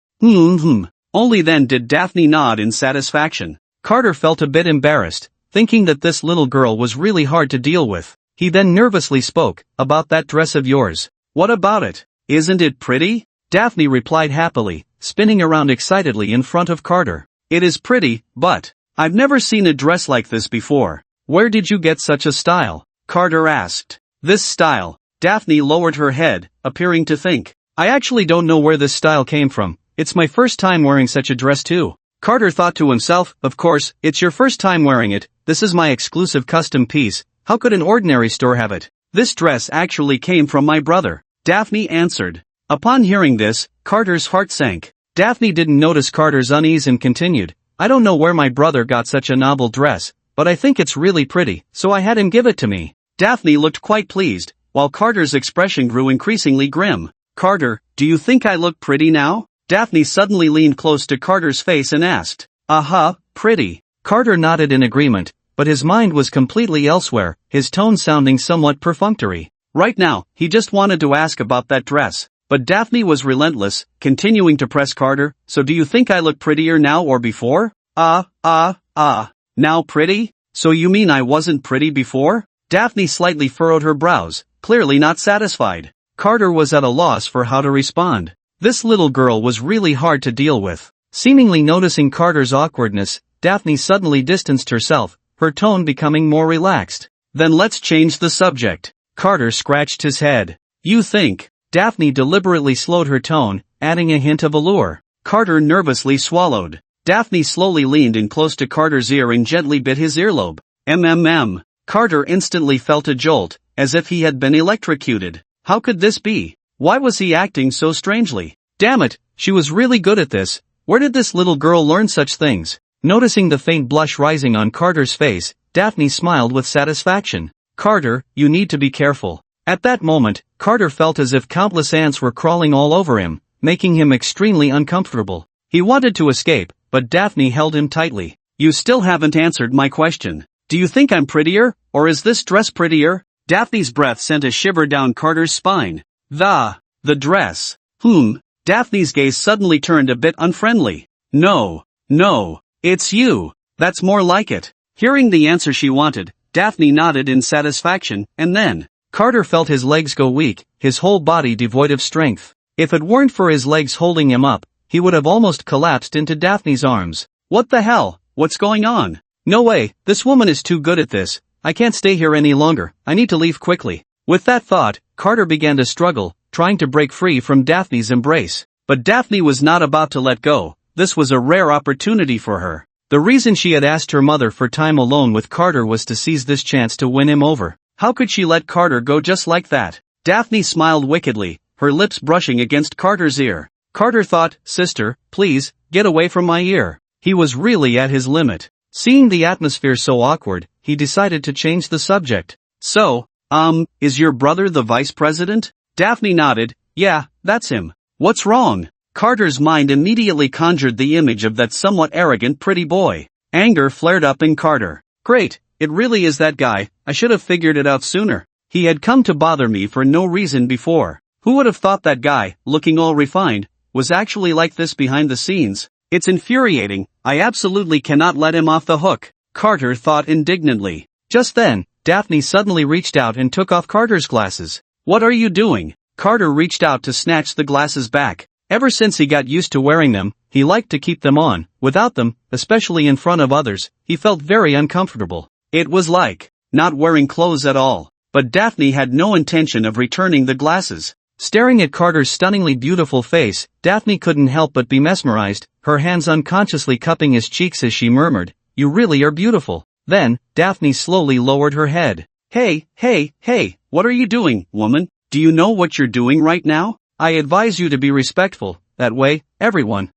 Only then did Daphne nod in satisfaction. Carter felt a bit embarrassed, thinking that this little girl was really hard to deal with. He then nervously spoke, about that dress of yours. What about it? Isn't it pretty? Daphne replied happily, spinning around excitedly in front of Carter. It is pretty, but I've never seen a dress like this before. Where did you get such a style? Carter asked. This style. Daphne lowered her head, appearing to think. I actually don't know where this style came from. It's my first time wearing such a dress too. Carter thought to himself, of course, it's your first time wearing it. This is my exclusive custom piece. How could an ordinary store have it? This dress actually came from my brother. Daphne answered. Upon hearing this, Carter's heart sank. Daphne didn't notice Carter's unease and continued. I don't know where my brother got such a novel dress, but I think it's really pretty, so I had him give it to me. Daphne looked quite pleased, while Carter's expression grew increasingly grim. Carter, do you think I look pretty now? Daphne suddenly leaned close to Carter's face and asked. Pretty. Carter nodded in agreement, but his mind was completely elsewhere, his tone sounding somewhat perfunctory. Right now, he just wanted to ask about that dress. But Daphne was relentless, continuing to press Carter. So do you think I look prettier now or before? Now pretty? So you mean I wasn't pretty before? Daphne slightly furrowed her brows, clearly not satisfied. Carter was at a loss for how to respond. This little girl was really hard to deal with. Seemingly noticing Carter's awkwardness, Daphne suddenly distanced herself, her tone becoming more relaxed. Then let's change the subject. Carter scratched his head. You think? Daphne deliberately slowed her tone, adding a hint of allure. Carter nervously swallowed. Daphne slowly leaned in close to Carter's ear and gently bit his earlobe. Carter instantly felt a jolt, as if he had been electrocuted. How could this be? Why was he acting so strangely? Damn it, she was really good at this. Where did this little girl learn such things? Noticing the faint blush rising on Carter's face, Daphne smiled with satisfaction. Carter, you need to be careful. At that moment, Carter felt as if countless ants were crawling all over him, making him extremely uncomfortable. He wanted to escape, but Daphne held him tightly. You still haven't answered my question. Do you think I'm prettier, or is this dress prettier? Daphne's breath sent a shiver down Carter's spine. The dress. Daphne's gaze suddenly turned a bit unfriendly. No, it's you. That's more like it. Hearing the answer she wanted, Daphne nodded in satisfaction, and then, Carter felt his legs go weak, his whole body devoid of strength. If it weren't for his legs holding him up, he would have almost collapsed into Daphne's arms. What the hell? What's going on? No way, this woman is too good at this. I can't stay here any longer, I need to leave quickly. With that thought, Carter began to struggle, trying to break free from Daphne's embrace. But Daphne was not about to let go. This was a rare opportunity for her. The reason she had asked her mother for time alone with Carter was to seize this chance to win him over. How could she let Carter go just like that? Daphne smiled wickedly, her lips brushing against Carter's ear. Carter thought, sister, please, get away from my ear. He was really at his limit. Seeing the atmosphere so awkward, he decided to change the subject. So, is your brother the vice president? Daphne nodded. Yeah, that's him. What's wrong? Carter's mind immediately conjured the image of that somewhat arrogant pretty boy. Anger flared up in Carter. Great, it really is that guy. I should have figured it out sooner. He had come to bother me for no reason before. Who would have thought that guy, looking all refined, was actually like this behind the scenes. It's infuriating, I absolutely cannot let him off the hook, Carter thought indignantly. Just then, Daphne suddenly reached out and took off Carter's glasses. What are you doing? Carter reached out to snatch the glasses back. Ever since he got used to wearing them, he liked to keep them on. Without them, especially in front of others, he felt very uncomfortable. It was like not wearing clothes at all. But Daphne had no intention of returning the glasses. Staring at Carter's stunningly beautiful face, Daphne couldn't help but be mesmerized, her hands unconsciously cupping his cheeks as she murmured, "You really are beautiful." Then, Daphne slowly lowered her head. Hey, what are you doing, woman? Do you know what you're doing right now? I advise you to be respectful, that way, everyone.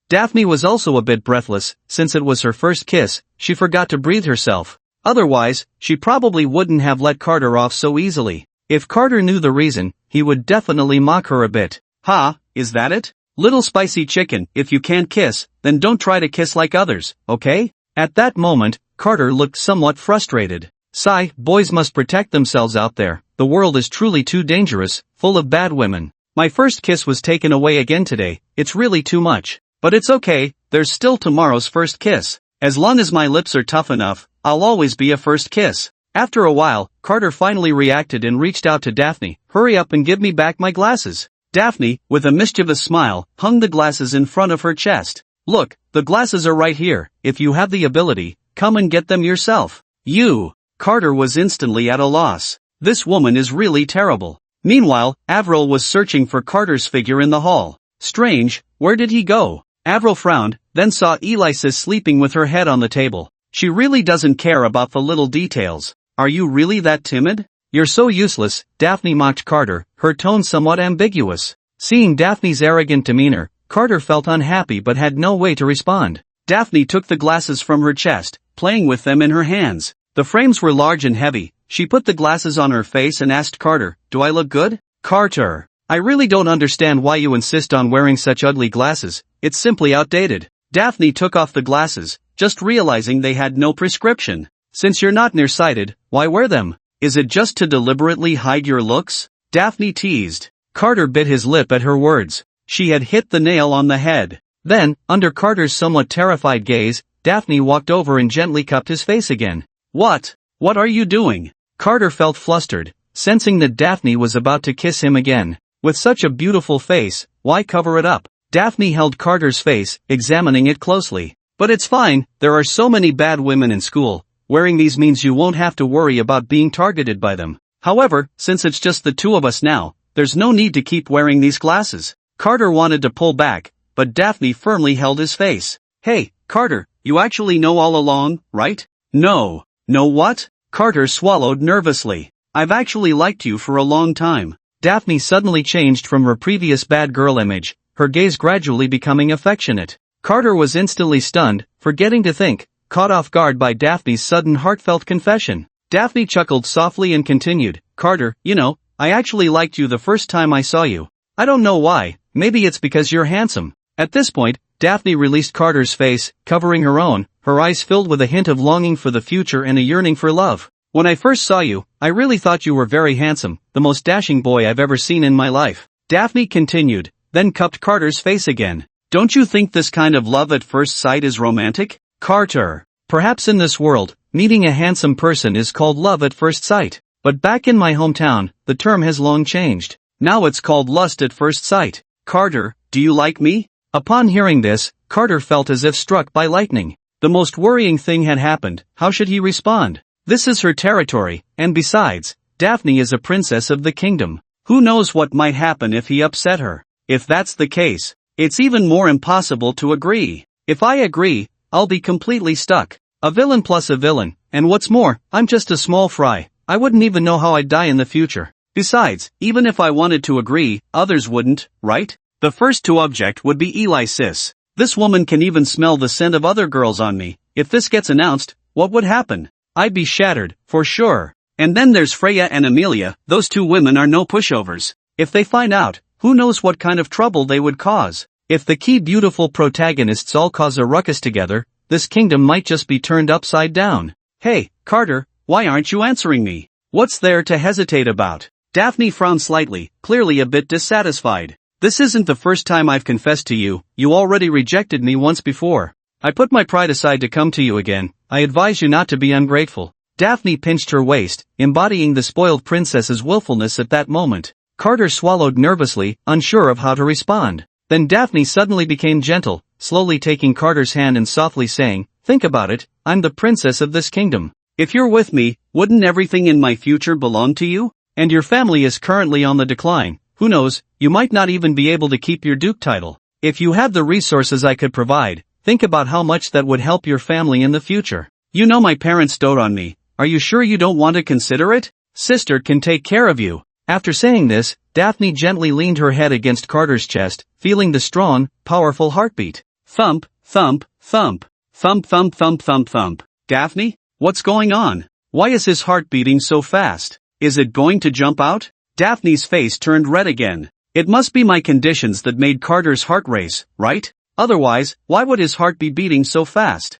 Daphne was also a bit breathless, since it was her first kiss, she forgot to breathe herself. Otherwise, she probably wouldn't have let Carter off so easily. If Carter knew the reason, he would definitely mock her a bit. Ha, is that it? Little spicy chicken, if you can't kiss, then don't try to kiss like others, okay? At that moment, Carter looked somewhat frustrated. Sigh, boys must protect themselves out there. The world is truly too dangerous, full of bad women. My first kiss was taken away again today, it's really too much. But it's okay, there's still tomorrow's first kiss. As long as my lips are tough enough, I'll always be a first kiss. After a while, Carter finally reacted and reached out to Daphne. Hurry up and give me back my glasses. Daphne, with a mischievous smile, hung the glasses in front of her chest. Look, the glasses are right here. If you have the ability, come and get them yourself. You. Carter was instantly at a loss. This woman is really terrible. Meanwhile, Avril was searching for Carter's figure in the hall. Strange, where did he go? Avril frowned, then saw Alexis sleeping with her head on the table. She really doesn't care about the little details. Are you really that timid? You're so useless, Daphne mocked Carter, her tone somewhat ambiguous. Seeing Daphne's arrogant demeanor, Carter felt unhappy but had no way to respond. Daphne took the glasses from her chest, playing with them in her hands. The frames were large and heavy. She put the glasses on her face and asked Carter, "Do I look good?" Carter, I really don't understand why you insist on wearing such ugly glasses. It's simply outdated. Daphne took off the glasses, just realizing they had no prescription. Since you're not nearsighted, why wear them? Is it just to deliberately hide your looks? Daphne teased. Carter bit his lip at her words. She had hit the nail on the head. Then, under Carter's somewhat terrified gaze, Daphne walked over and gently cupped his face again. What are you doing? Carter felt flustered, sensing that Daphne was about to kiss him again. With such a beautiful face, why cover it up? Daphne held Carter's face, examining it closely. But it's fine, there are so many bad women in school. Wearing these means you won't have to worry about being targeted by them. However, since it's just the two of us now, there's no need to keep wearing these glasses. Carter wanted to pull back, but Daphne firmly held his face. Hey, Carter, you actually know all along, right? No. No what? Carter swallowed nervously. I've actually liked you for a long time. Daphne suddenly changed from her previous bad girl image, her gaze gradually becoming affectionate. Carter was instantly stunned, forgetting to think, caught off guard by Daphne's sudden heartfelt confession. Daphne chuckled softly and continued, Carter, you know, I actually liked you the first time I saw you. I don't know why, maybe it's because you're handsome. At this point, Daphne released Carter's face, covering her own, her eyes filled with a hint of longing for the future and a yearning for love. When I first saw you, I really thought you were very handsome, the most dashing boy I've ever seen in my life. Daphne continued, then cupped Carter's face again. Don't you think this kind of love at first sight is romantic? Carter, perhaps in this world, meeting a handsome person is called love at first sight. But back in my hometown, the term has long changed. Now it's called lust at first sight. Carter, do you like me? Upon hearing this, Carter felt as if struck by lightning. The most worrying thing had happened. How should he respond? This is her territory, and besides, Daphne is a princess of the kingdom. Who knows what might happen if he upset her? If that's the case, it's even more impossible to agree. If I agree, I'll be completely stuck. A villain plus a villain, and what's more, I'm just a small fry. I wouldn't even know how I'd die in the future. Besides, even if I wanted to agree, others wouldn't, right? The first to object would be Alexis. This woman can even smell the scent of other girls on me. If this gets announced, what would happen? I'd be shattered, for sure. And then there's Freya and Amelia, those two women are no pushovers. If they find out, who knows what kind of trouble they would cause. If the key beautiful protagonists all cause a ruckus together, this kingdom might just be turned upside down. Hey, Carter, why aren't you answering me? What's there to hesitate about? Daphne frowned slightly, clearly a bit dissatisfied. This isn't the first time I've confessed to you, you already rejected me once before. I put my pride aside to come to you again, I advise you not to be ungrateful. Daphne pinched her waist, embodying the spoiled princess's willfulness at that moment. Carter swallowed nervously, unsure of how to respond. Then Daphne suddenly became gentle, slowly taking Carter's hand and softly saying, "Think about it, I'm the princess of this kingdom. If you're with me, wouldn't everything in my future belong to you? And your family is currently on the decline. Who knows, you might not even be able to keep your duke title. If you had the resources I could provide, think about how much that would help your family in the future. You know my parents dote on me. Are you sure you don't want to consider it? Sister can take care of you." After saying this, Daphne gently leaned her head against Carter's chest, feeling the strong, powerful heartbeat. Thump, thump, thump. Thump thump thump thump thump. Daphne? What's going on? Why is his heart beating so fast? Is it going to jump out? Daphne's face turned red again. It must be my conditions that made Carter's heart race, right? Otherwise, why would his heart be beating so fast?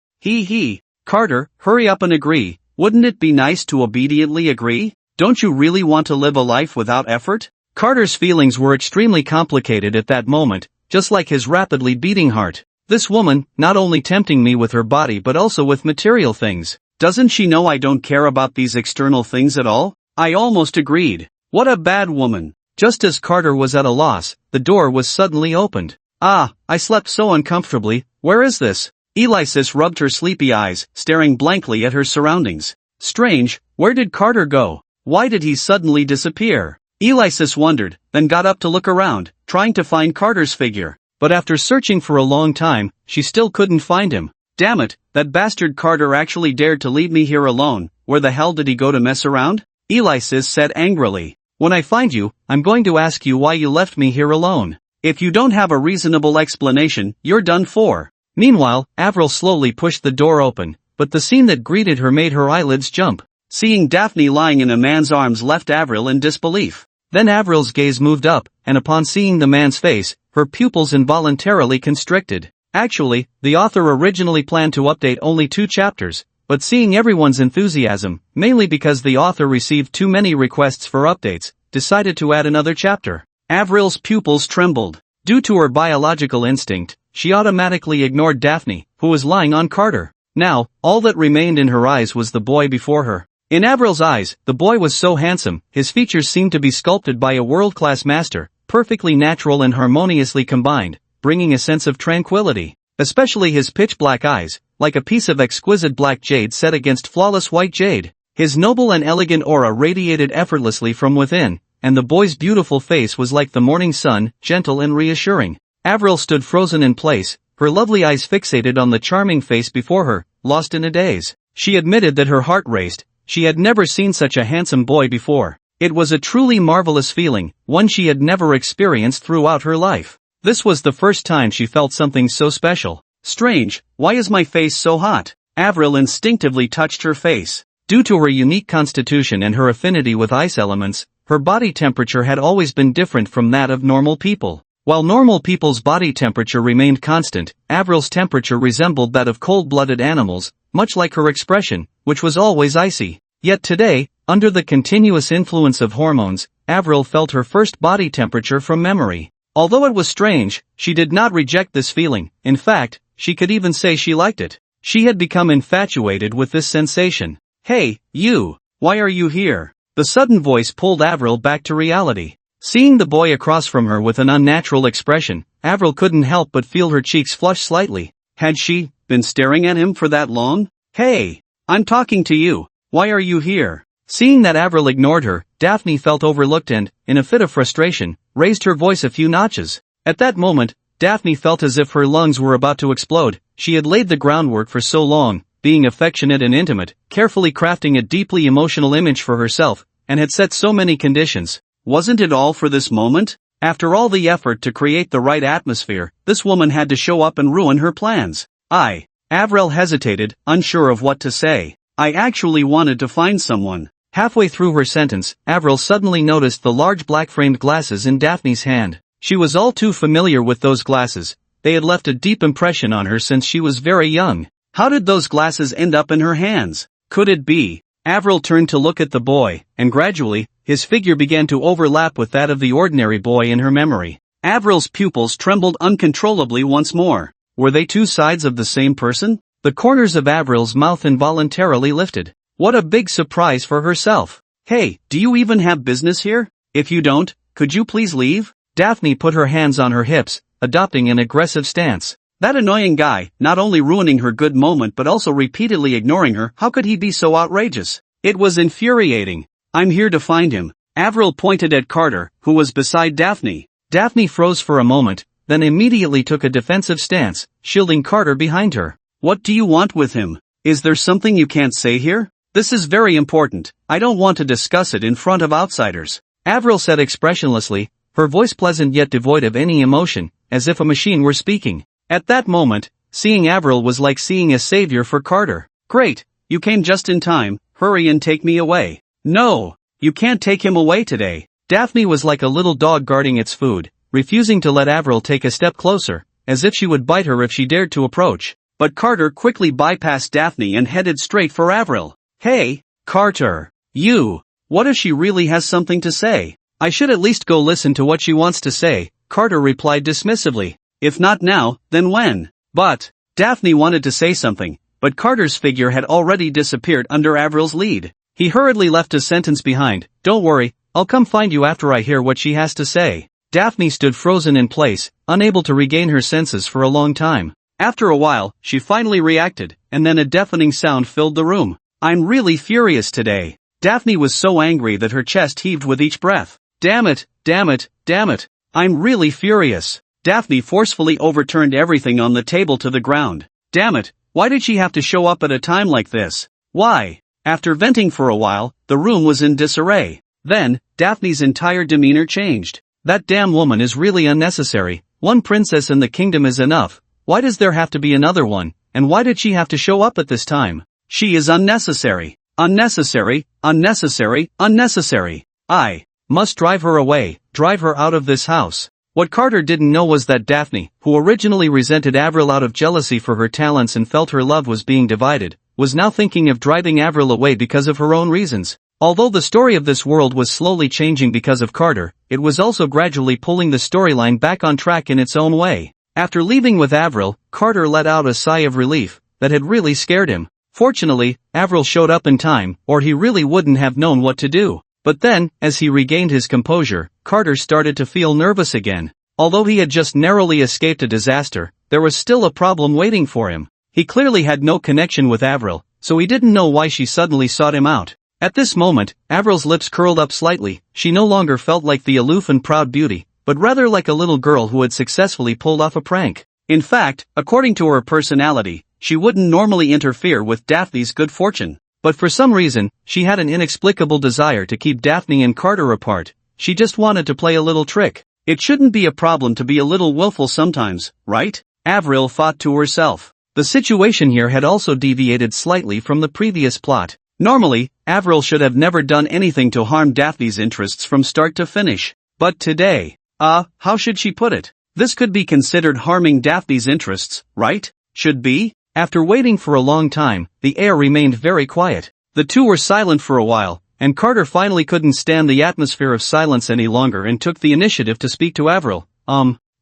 Carter, hurry up and agree. Wouldn't it be nice to obediently agree? Don't you really want to live a life without effort? Carter's feelings were extremely complicated at that moment, just like his rapidly beating heart. This woman, not only tempting me with her body but also with material things. Doesn't she know I don't care about these external things at all? I almost agreed. What a bad woman. Just as Carter was at a loss, the door was suddenly opened. I slept so uncomfortably. Where is this? Alexis rubbed her sleepy eyes, staring blankly at her surroundings. Strange, where did Carter go? Why did he suddenly disappear? Alexis wondered, then got up to look around, trying to find Carter's figure. But after searching for a long time, she still couldn't find him. Damn it, that bastard Carter actually dared to leave me here alone. Where the hell did he go to mess around? Alexis said angrily. When I find you, I'm going to ask you why you left me here alone. If you don't have a reasonable explanation, you're done for. Meanwhile, Avril slowly pushed the door open, but the scene that greeted her made her eyelids jump. Seeing Daphne lying in a man's arms left Avril in disbelief. Then Avril's gaze moved up, and upon seeing the man's face, her pupils involuntarily constricted. Actually, the author originally planned to update only 2 chapters, but seeing everyone's enthusiasm, mainly because the author received too many requests for updates, decided to add another chapter. Avril's pupils trembled. Due to her biological instinct, she automatically ignored Daphne, who was lying on Carter. Now, all that remained in her eyes was the boy before her. In Avril's eyes, the boy was so handsome, his features seemed to be sculpted by a world-class master, perfectly natural and harmoniously combined, bringing a sense of tranquility. Especially his pitch-black eyes, like a piece of exquisite black jade set against flawless white jade. His noble and elegant aura radiated effortlessly from within, and the boy's beautiful face was like the morning sun, gentle and reassuring. Avril stood frozen in place, her lovely eyes fixated on the charming face before her, lost in a daze. She admitted that her heart raced. She had never seen such a handsome boy before. It was a truly marvelous feeling, one she had never experienced throughout her life. This was the first time she felt something so special. Strange, why is my face so hot? Avril instinctively touched her face. Due to her unique constitution and her affinity with ice elements, her body temperature had always been different from that of normal people. While normal people's body temperature remained constant, Avril's temperature resembled that of cold-blooded animals, much like her expression, which was always icy. Yet today, under the continuous influence of hormones, Avril felt her first body temperature from memory. Although it was strange, she did not reject this feeling. In fact, she could even say she liked it. She had become infatuated with this sensation. Hey, you! Why are you here? The sudden voice pulled Avril back to reality. Seeing the boy across from her with an unnatural expression, Avril couldn't help but feel her cheeks flush slightly. Had she been staring at him for that long? Hey! I'm talking to you. Why are you here? Seeing that Avril ignored her, Daphne felt overlooked and, in a fit of frustration, raised her voice a few notches. At that moment, Daphne felt as if her lungs were about to explode. She had laid the groundwork for so long, being affectionate and intimate, carefully crafting a deeply emotional image for herself, and had set so many conditions. Wasn't it all for this moment? After all the effort to create the right atmosphere, this woman had to show up and ruin her plans. Avril hesitated, unsure of what to say. I actually wanted to find someone. Halfway through her sentence, Avril suddenly noticed the large black-framed glasses in Daphne's hand. She was all too familiar with those glasses. They had left a deep impression on her since she was very young. How did those glasses end up in her hands? Could it be? Avril turned to look at the boy, and gradually, his figure began to overlap with that of the ordinary boy in her memory. Avril's pupils trembled uncontrollably once more. Were they two sides of the same person? The corners of Avril's mouth involuntarily lifted. What a big surprise for herself. Hey, do you even have business here? If you don't, could you please leave? Daphne put her hands on her hips, adopting an aggressive stance. That annoying guy, not only ruining her good moment but also repeatedly ignoring her. How could he be so outrageous? It was infuriating. I'm here to find him. Avril pointed at Carter, who was beside Daphne. Daphne froze for a moment, then immediately took a defensive stance, shielding Carter behind her. What do you want with him? Is there something you can't say here? This is very important. I don't want to discuss it in front of outsiders. Avril said expressionlessly, her voice pleasant yet devoid of any emotion, as if a machine were speaking. At that moment, seeing Avril was like seeing a savior for Carter. Great, you came just in time, hurry and take me away. No, you can't take him away today. Daphne was like a little dog guarding its food, refusing to let Avril take a step closer, as if she would bite her if she dared to approach. But Carter quickly bypassed Daphne and headed straight for Avril. Hey, Carter, you, what if she really has something to say? I should at least go listen to what she wants to say, Carter replied dismissively. If not now, then when? But, Daphne wanted to say something, but Carter's figure had already disappeared under Avril's lead. He hurriedly left a sentence behind. Don't worry, I'll come find you after I hear what she has to say. Daphne stood frozen in place, unable to regain her senses for a long time. After a while, she finally reacted, and then a deafening sound filled the room. I'm really furious today. Daphne was so angry that her chest heaved with each breath. Damn it, damn it, damn it. I'm really furious. Daphne forcefully overturned everything on the table to the ground. Damn it, why did she have to show up at a time like this? Why? After venting for a while, the room was in disarray. Then, Daphne's entire demeanor changed. That damn woman is really unnecessary. One princess in the kingdom is enough. Why does there have to be another one? And why did she have to show up at this time? She is unnecessary. Unnecessary, unnecessary, unnecessary. I must drive her away, drive her out of this house. What Carter didn't know was that Daphne, who originally resented Avril out of jealousy for her talents and felt her love was being divided, was now thinking of driving Avril away because of her own reasons. Although the story of this world was slowly changing because of Carter, it was also gradually pulling the storyline back on track in its own way. After leaving with Avril, Carter let out a sigh of relief that had really scared him. Fortunately, Avril showed up in time, or he really wouldn't have known what to do. But then, as he regained his composure, Carter started to feel nervous again. Although he had just narrowly escaped a disaster, there was still a problem waiting for him. He clearly had no connection with Avril, so he didn't know why she suddenly sought him out. At this moment, Avril's lips curled up slightly. She no longer felt like the aloof and proud beauty, but rather like a little girl who had successfully pulled off a prank. In fact, according to her personality, she wouldn't normally interfere with Daphne's good fortune. But for some reason, she had an inexplicable desire to keep Daphne and Carter apart. She just wanted to play a little trick. It shouldn't be a problem to be a little willful sometimes, right? Avril thought to herself. The situation here had also deviated slightly from the previous plot. Normally, Avril should have never done anything to harm Daphne's interests from start to finish. But today, how should she put it? This could be considered harming Daphne's interests, right? Should be? After waiting for a long time, the air remained very quiet. The two were silent for a while, and Carter finally couldn't stand the atmosphere of silence any longer and took the initiative to speak to Avril.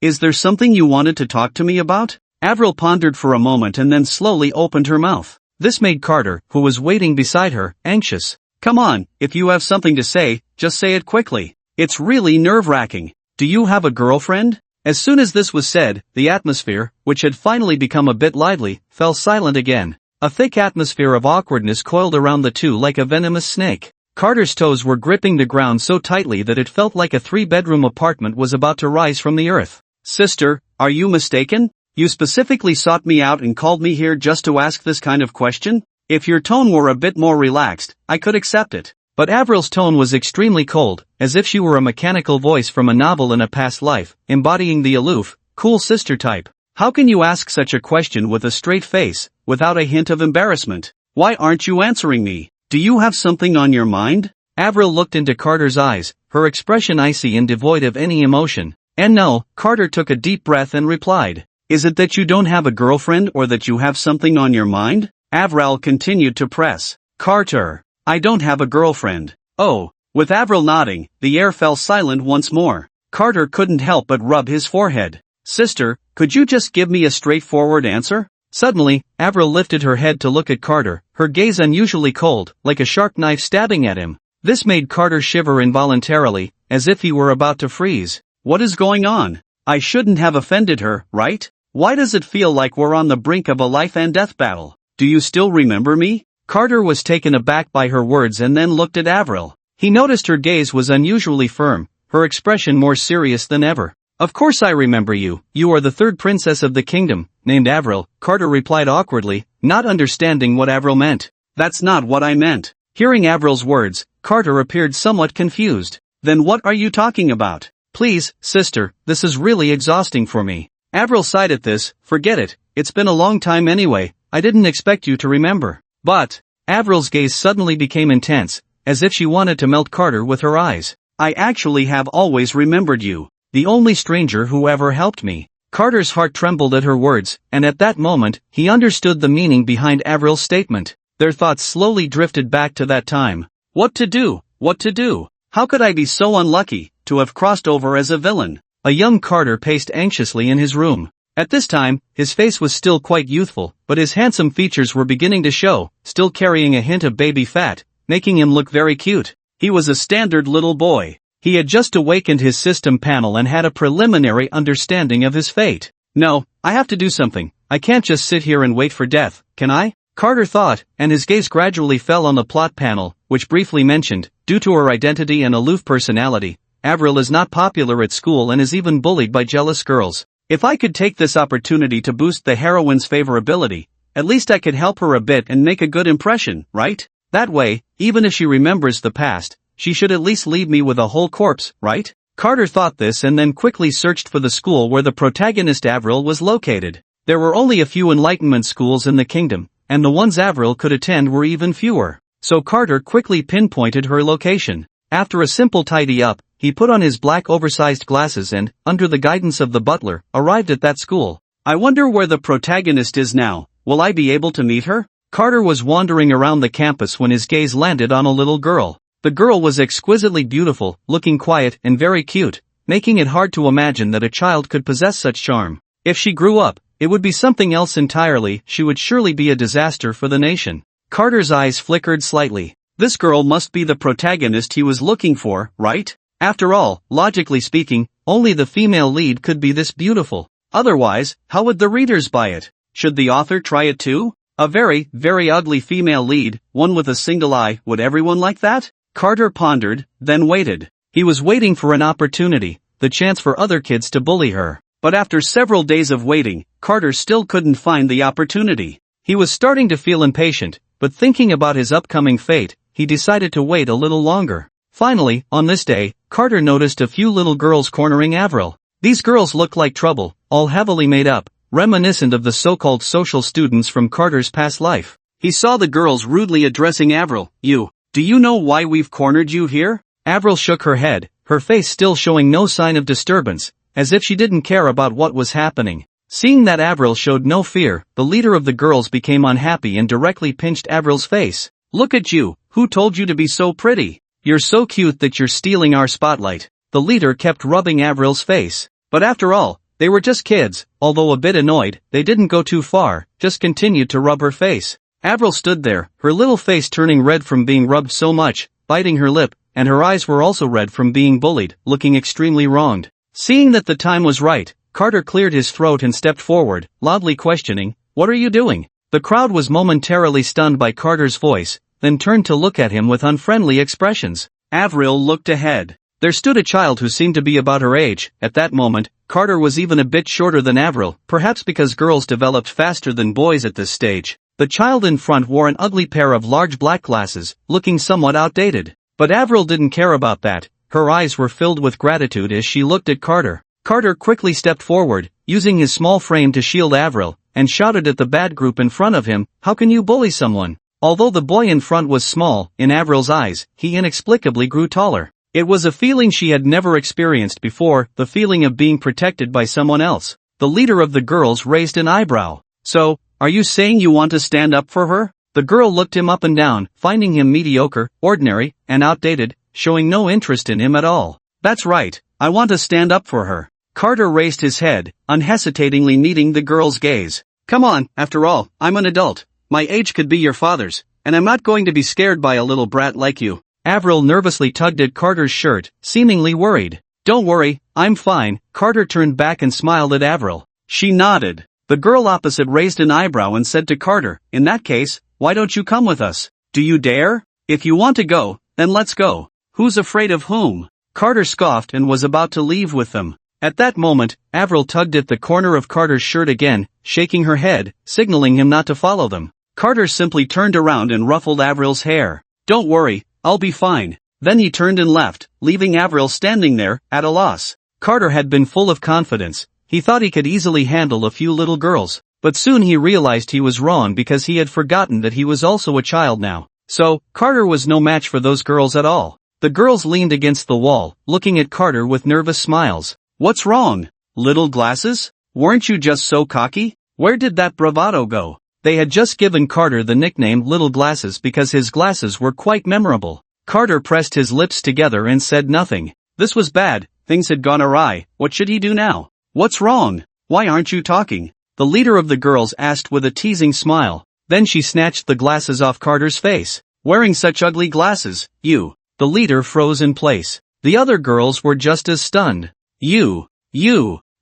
Is there something you wanted to talk to me about? Avril pondered for a moment and then slowly opened her mouth. This made Carter, who was waiting beside her, anxious. Come on, if you have something to say, just say it quickly. It's really nerve-wracking. Do you have a girlfriend? As soon as this was said, the atmosphere, which had finally become a bit lively, fell silent again. A thick atmosphere of awkwardness coiled around the two like a venomous snake. Carter's toes were gripping the ground so tightly that it felt like a 3-bedroom apartment was about to rise from the earth. Sister, are you mistaken? You specifically sought me out and called me here just to ask this kind of question? If your tone were a bit more relaxed, I could accept it. But Avril's tone was extremely cold, as if she were a mechanical voice from a novel in a past life, embodying the aloof, cool sister type. How can you ask such a question with a straight face, without a hint of embarrassment? Why aren't you answering me? Do you have something on your mind? Avril looked into Carter's eyes, her expression icy and devoid of any emotion. And no, Carter took a deep breath and replied. Is it that you don't have a girlfriend or that you have something on your mind? Avril continued to press. Carter, I don't have a girlfriend. Oh, with Avril nodding, the air fell silent once more. Carter couldn't help but rub his forehead. Sister, could you just give me a straightforward answer? Suddenly, Avril lifted her head to look at Carter, her gaze unusually cold, like a sharp knife stabbing at him. This made Carter shiver involuntarily, as if he were about to freeze. What is going on? I shouldn't have offended her, right? Why does it feel like we're on the brink of a life and death battle? Do you still remember me? Carter was taken aback by her words and then looked at Avril. He noticed her gaze was unusually firm, her expression more serious than ever. Of course I remember you. You are the third princess of the kingdom, named Avril, Carter replied awkwardly, not understanding what Avril meant. That's not what I meant. Hearing Avril's words, Carter appeared somewhat confused. Then what are you talking about? Please, sister, this is really exhausting for me. Avril sighed at this. Forget it, it's been a long time anyway, I didn't expect you to remember. But, Avril's gaze suddenly became intense, as if she wanted to melt Carter with her eyes. I actually have always remembered you. The only stranger who ever helped me. Carter's heart trembled at her words, and at that moment, he understood the meaning behind Avril's statement. Their thoughts slowly drifted back to that time. What to do? What to do? How could I be so unlucky, to have crossed over as a villain? A young Carter paced anxiously in his room. At this time, his face was still quite youthful, but his handsome features were beginning to show, still carrying a hint of baby fat, making him look very cute. He was a standard little boy. He had just awakened his system panel and had a preliminary understanding of his fate. No, I have to do something. I can't just sit here and wait for death, can I? Carter thought, and his gaze gradually fell on the plot panel, which briefly mentioned, due to her identity and aloof personality, Avril is not popular at school and is even bullied by jealous girls. If I could take this opportunity to boost the heroine's favorability, at least I could help her a bit and make a good impression, right? That way, even if she remembers the past, she should at least leave me with a whole corpse, right? Carter thought this and then quickly searched for the school where the protagonist Avril was located. There were only a few enlightenment schools in the kingdom, and the ones Avril could attend were even fewer. So Carter quickly pinpointed her location. After a simple tidy up, he put on his black oversized glasses and, under the guidance of the butler, arrived at that school. I wonder where the protagonist is now. Will I be able to meet her? Carter was wandering around the campus when his gaze landed on a little girl. The girl was exquisitely beautiful, looking quiet and very cute, making it hard to imagine that a child could possess such charm. If she grew up, it would be something else entirely. She would surely be a disaster for the nation. Carter's eyes flickered slightly. This girl must be the protagonist he was looking for, right? After all, logically speaking, only the female lead could be this beautiful. Otherwise, how would the readers buy it? Should the author try it too? A very, very ugly female lead, one with a single eye, would everyone like that? Carter pondered, then waited. He was waiting for an opportunity, the chance for other kids to bully her. But after several days of waiting, Carter still couldn't find the opportunity. He was starting to feel impatient, but thinking about his upcoming fate, he decided to wait a little longer. Finally, on this day, Carter noticed a few little girls cornering Avril. These girls looked like trouble, all heavily made up, reminiscent of the so-called social students from Carter's past life. He saw the girls rudely addressing Avril. Do you know why we've cornered you here? Avril shook her head, her face still showing no sign of disturbance, as if she didn't care about what was happening. Seeing that Avril showed no fear, the leader of the girls became unhappy and directly pinched Avril's face. Look at you, who told you to be so pretty? You're so cute that you're stealing our spotlight. The leader kept rubbing Avril's face. But after all, they were just kids. Although a bit annoyed, they didn't go too far, just continued to rub her face. Avril stood there, her little face turning red from being rubbed so much, biting her lip, and her eyes were also red from being bullied, looking extremely wronged. Seeing that the time was right, Carter cleared his throat and stepped forward, loudly questioning, "What are you doing?" The crowd was momentarily stunned by Carter's voice, then turned to look at him with unfriendly expressions. Avril looked ahead. There stood a child who seemed to be about her age. At that moment, Carter was even a bit shorter than Avril, perhaps because girls developed faster than boys at this stage. The child in front wore an ugly pair of large black glasses, looking somewhat outdated. But Avril didn't care about that. Her eyes were filled with gratitude as she looked at Carter. Carter quickly stepped forward, using his small frame to shield Avril, and shouted at the bad group in front of him, "How can you bully someone?" Although the boy in front was small, in Avril's eyes, he inexplicably grew taller. It was a feeling she had never experienced before, the feeling of being protected by someone else. The leader of the girls raised an eyebrow. "So, are you saying you want to stand up for her?" The girl looked him up and down, finding him mediocre, ordinary, and outdated, showing no interest in him at all. "That's right, I want to stand up for her. Carter raised his head, unhesitatingly meeting the girl's gaze. Come on, after all, I'm an adult. My age could be your father's, and I'm not going to be scared by a little brat like you. Avril nervously tugged at Carter's shirt, seemingly worried. Don't worry, I'm fine. Carter turned back and smiled at Avril. She nodded. The girl opposite raised an eyebrow and said to Carter, in that case, why don't you come with us? Do you dare? If you want to go, then let's go. Who's afraid of whom? Carter scoffed and was about to leave with them. At that moment, Avril tugged at the corner of Carter's shirt again, shaking her head, signaling him not to follow them. Carter simply turned around and ruffled Avril's hair. Don't worry, I'll be fine. Then he turned and left, leaving Avril standing there, at a loss. Carter had been full of confidence. He thought he could easily handle a few little girls, but soon he realized he was wrong because he had forgotten that he was also a child now. So, Carter was no match for those girls at all. The girls leaned against the wall, looking at Carter with nervous smiles. What's wrong? Little glasses? Weren't you just so cocky? Where did that bravado go? They had just given Carter the nickname Little Glasses because his glasses were quite memorable. Carter pressed his lips together and said nothing. This was bad, things had gone awry. What should he do now? What's wrong? Why aren't you talking? The leader of the girls asked with a teasing smile. Then she snatched the glasses off Carter's face. Wearing such ugly glasses, you. The leader froze in place. The other girls were just as stunned. You,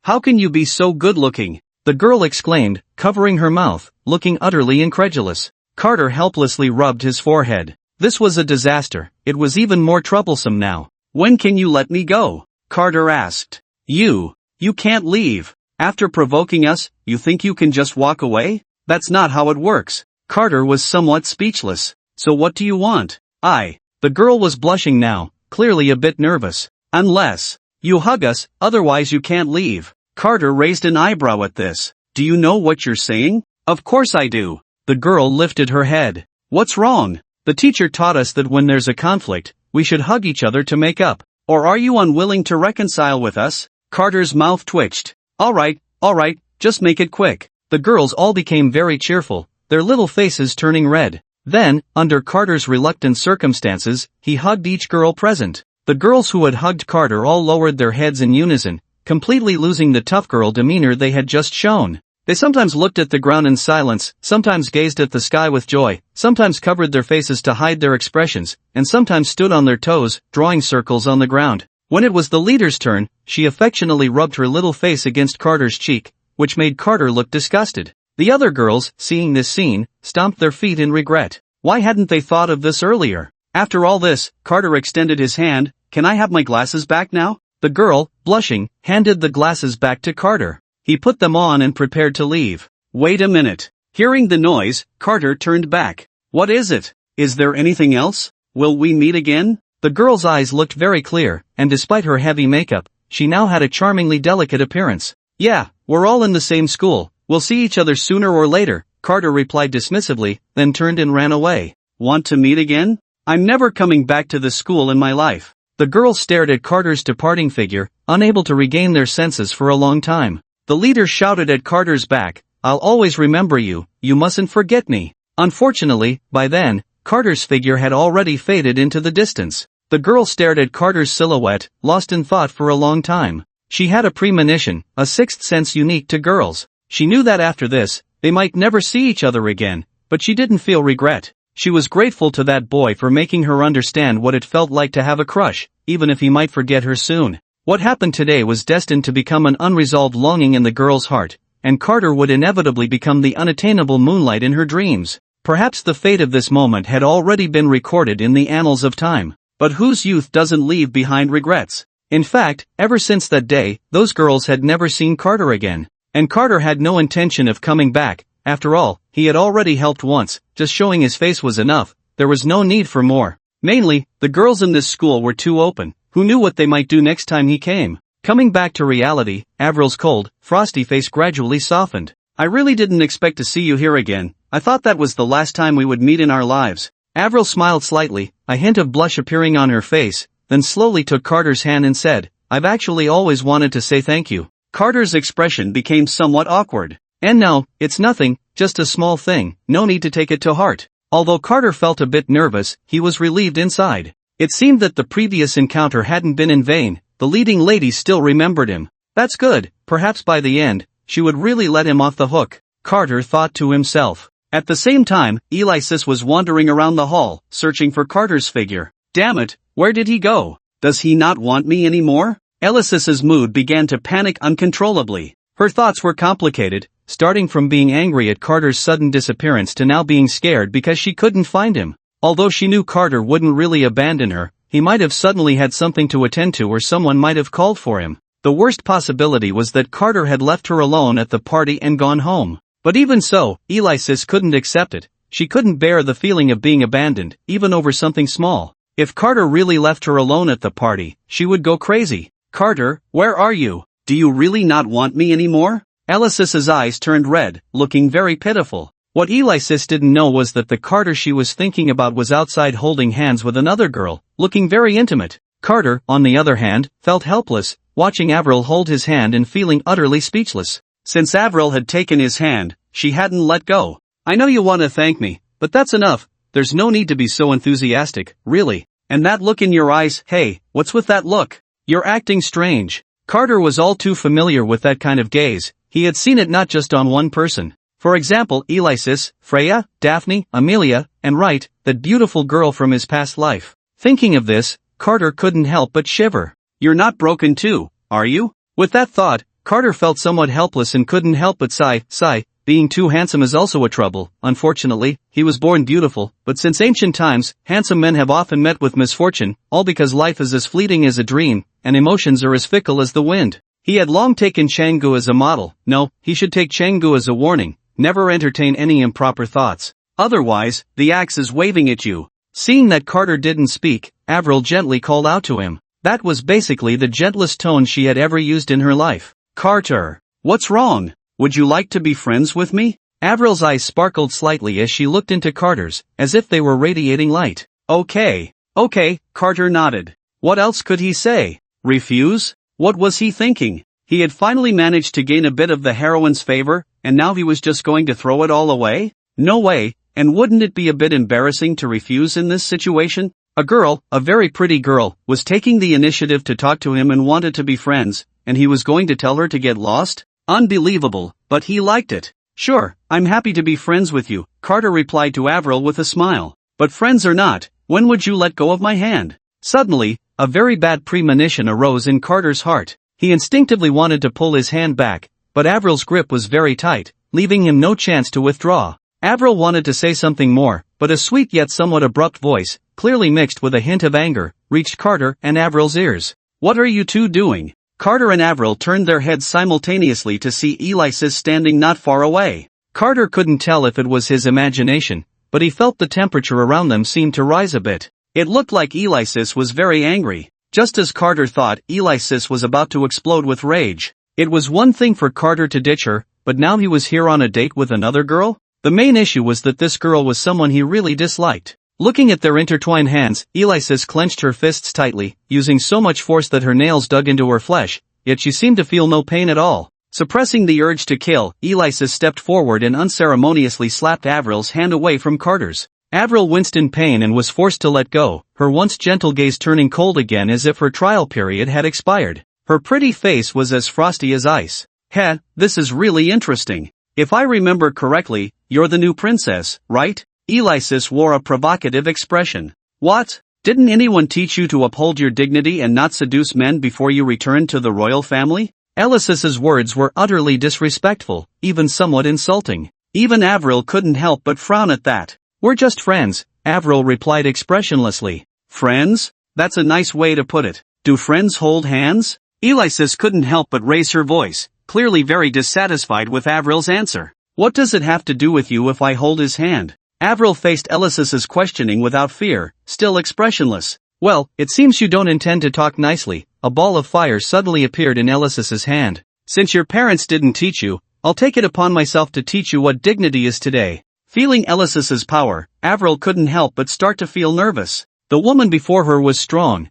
how can you be so good-looking? The girl exclaimed, covering her mouth, looking utterly incredulous. Carter helplessly rubbed his forehead. This was a disaster. It was even more troublesome now. When can you let me go? Carter asked. You can't leave. After provoking us, you think you can just walk away? That's not how it works. Carter was somewhat speechless. So what do you want? The girl was blushing now, clearly a bit nervous. Unless you hug us, otherwise you can't leave. Carter raised an eyebrow at this. Do you know what you're saying? Of course I do. The girl lifted her head. What's wrong? The teacher taught us that when there's a conflict, we should hug each other to make up. Or are you unwilling to reconcile with us? Carter's mouth twitched. All right, just make it quick. The girls all became very cheerful, their little faces turning red. Then, under Carter's reluctant circumstances, he hugged each girl present. The girls who had hugged Carter all lowered their heads in unison, completely losing the tough girl demeanor they had just shown. They sometimes looked at the ground in silence, sometimes gazed at the sky with joy, sometimes covered their faces to hide their expressions, and sometimes stood on their toes, drawing circles on the ground. When it was the leader's turn, she affectionately rubbed her little face against Carter's cheek, which made Carter look disgusted. The other girls, seeing this scene, stomped their feet in regret. Why hadn't they thought of this earlier? After all this, Carter extended his hand. Can I have my glasses back now? The girl, blushing, handed the glasses back to Carter. He put them on and prepared to leave. Wait a minute. Hearing the noise, Carter turned back. What is it? Is there anything else? Will we meet again? The girl's eyes looked very clear, and despite her heavy makeup, she now had a charmingly delicate appearance. Yeah, we're all in the same school. We'll see each other sooner or later, Carter replied dismissively, then turned and ran away. Want to meet again? I'm never coming back to this school in my life. The girls stared at Carter's departing figure, unable to regain their senses for a long time. The leader shouted at Carter's back, I'll always remember you, you mustn't forget me. Unfortunately, by then, Carter's figure had already faded into the distance. The girl stared at Carter's silhouette, lost in thought for a long time. She had a premonition, a sixth sense unique to girls. She knew that after this, they might never see each other again, but she didn't feel regret. She was grateful to that boy for making her understand what it felt like to have a crush, even if he might forget her soon. What happened today was destined to become an unresolved longing in the girl's heart, and Carter would inevitably become the unattainable moonlight in her dreams. Perhaps the fate of this moment had already been recorded in the annals of time. But whose youth doesn't leave behind regrets? In fact, ever since that day, those girls had never seen Carter again. And Carter had no intention of coming back. After all, he had already helped once, just showing his face was enough, there was no need for more. Mainly, the girls in this school were too open. Who knew what they might do next time he came? Coming back to reality, Avril's cold, frosty face gradually softened. I really didn't expect to see you here again. I thought that was the last time we would meet in our lives. Avril smiled slightly, a hint of blush appearing on her face, then slowly took Carter's hand and said, I've actually always wanted to say thank you. Carter's expression became somewhat awkward. And no, it's nothing, just a small thing, no need to take it to heart. Although Carter felt a bit nervous, he was relieved inside. It seemed that the previous encounter hadn't been in vain, the leading lady still remembered him. That's good, perhaps by the end, she would really let him off the hook, Carter thought to himself. At the same time, Alexis was wandering around the hall, searching for Carter's figure. Damn it, where did he go? Does he not want me anymore? Alexis's mood began to panic uncontrollably. Her thoughts were complicated, starting from being angry at Carter's sudden disappearance to now being scared because she couldn't find him. Although she knew Carter wouldn't really abandon her, he might have suddenly had something to attend to or someone might have called for him. The worst possibility was that Carter had left her alone at the party and gone home. But even so, Alexis couldn't accept it. She couldn't bear the feeling of being abandoned, even over something small. If Carter really left her alone at the party, she would go crazy. Carter, where are you? Do you really not want me anymore? Alexis's eyes turned red, looking very pitiful. What Alexis didn't know was that the Carter she was thinking about was outside holding hands with another girl, looking very intimate. Carter, on the other hand, felt helpless, watching Avril hold his hand and feeling utterly speechless. Since Avril had taken his hand, she hadn't let go. I know you want to thank me, but that's enough. There's no need to be so enthusiastic, really. And that look in your eyes, hey, what's with that look? You're acting strange. Carter was all too familiar with that kind of gaze. He had seen it not just on one person. For example, Alexis, Freya, Daphne, Amelia, and Wright, that beautiful girl from his past life. Thinking of this, Carter couldn't help but shiver. You're not broken too, are you? With that thought, Carter felt somewhat helpless and couldn't help but sigh. Being too handsome is also a trouble. Unfortunately, he was born beautiful, but since ancient times, handsome men have often met with misfortune, all because life is as fleeting as a dream, and emotions are as fickle as the wind. He had long taken Changgu as a model. No, he should take Changgu as a warning. Never entertain any improper thoughts. Otherwise, the axe is waving at you. Seeing that Carter didn't speak, Avril gently called out to him. That was basically the gentlest tone she had ever used in her life. Carter, what's wrong? Would you like to be friends with me? Avril's eyes sparkled slightly as she looked into Carter's, as if they were radiating light. Okay, Carter nodded. What else could he say? Refuse? What was he thinking? He had finally managed to gain a bit of the heroine's favor, and now he was just going to throw it all away? No way, and wouldn't it be a bit embarrassing to refuse in this situation? A girl, a very pretty girl, was taking the initiative to talk to him and wanted to be friends, and he was going to tell her to get lost? Unbelievable, but he liked it. Sure, I'm happy to be friends with you, Carter replied to Avril with a smile. But friends or not, when would you let go of my hand? Suddenly, a very bad premonition arose in Carter's heart. He instinctively wanted to pull his hand back, but Avril's grip was very tight, leaving him no chance to withdraw. Avril wanted to say something more, but a sweet yet somewhat abrupt voice, clearly mixed with a hint of anger, reached Carter and Avril's ears. What are you two doing? Carter and Avril turned their heads simultaneously to see Alexis standing not far away. Carter couldn't tell if it was his imagination, but he felt the temperature around them seemed to rise a bit. It looked like Alexis was very angry. Just as Carter thought, Alexis was about to explode with rage. It was one thing for Carter to ditch her, but now he was here on a date with another girl? The main issue was that this girl was someone he really disliked. Looking at their intertwined hands, Alexis clenched her fists tightly, using so much force that her nails dug into her flesh, yet she seemed to feel no pain at all. Suppressing the urge to kill, Alexis stepped forward and unceremoniously slapped Avril's hand away from Carter's. Avril winced in pain and was forced to let go, her once gentle gaze turning cold again as if her trial period had expired. Her pretty face was as frosty as ice. Heh, this is really interesting. If I remember correctly, you're the new princess, right? Alexis wore a provocative expression. What? Didn't anyone teach you to uphold your dignity and not seduce men before you returned to the royal family? Alexis's words were utterly disrespectful, even somewhat insulting. Even Avril couldn't help but frown at that. We're just friends, Avril replied expressionlessly. Friends? That's a nice way to put it. Do friends hold hands? Alexis couldn't help but raise her voice, clearly very dissatisfied with Avril's answer. What does it have to do with you if I hold his hand? Avril faced Alexis's questioning without fear, still expressionless. Well, it seems you don't intend to talk nicely. A ball of fire suddenly appeared in Alexis's hand. Since your parents didn't teach you, I'll take it upon myself to teach you what dignity is today. Feeling Alexis's power, Avril couldn't help but start to feel nervous. The woman before her was strong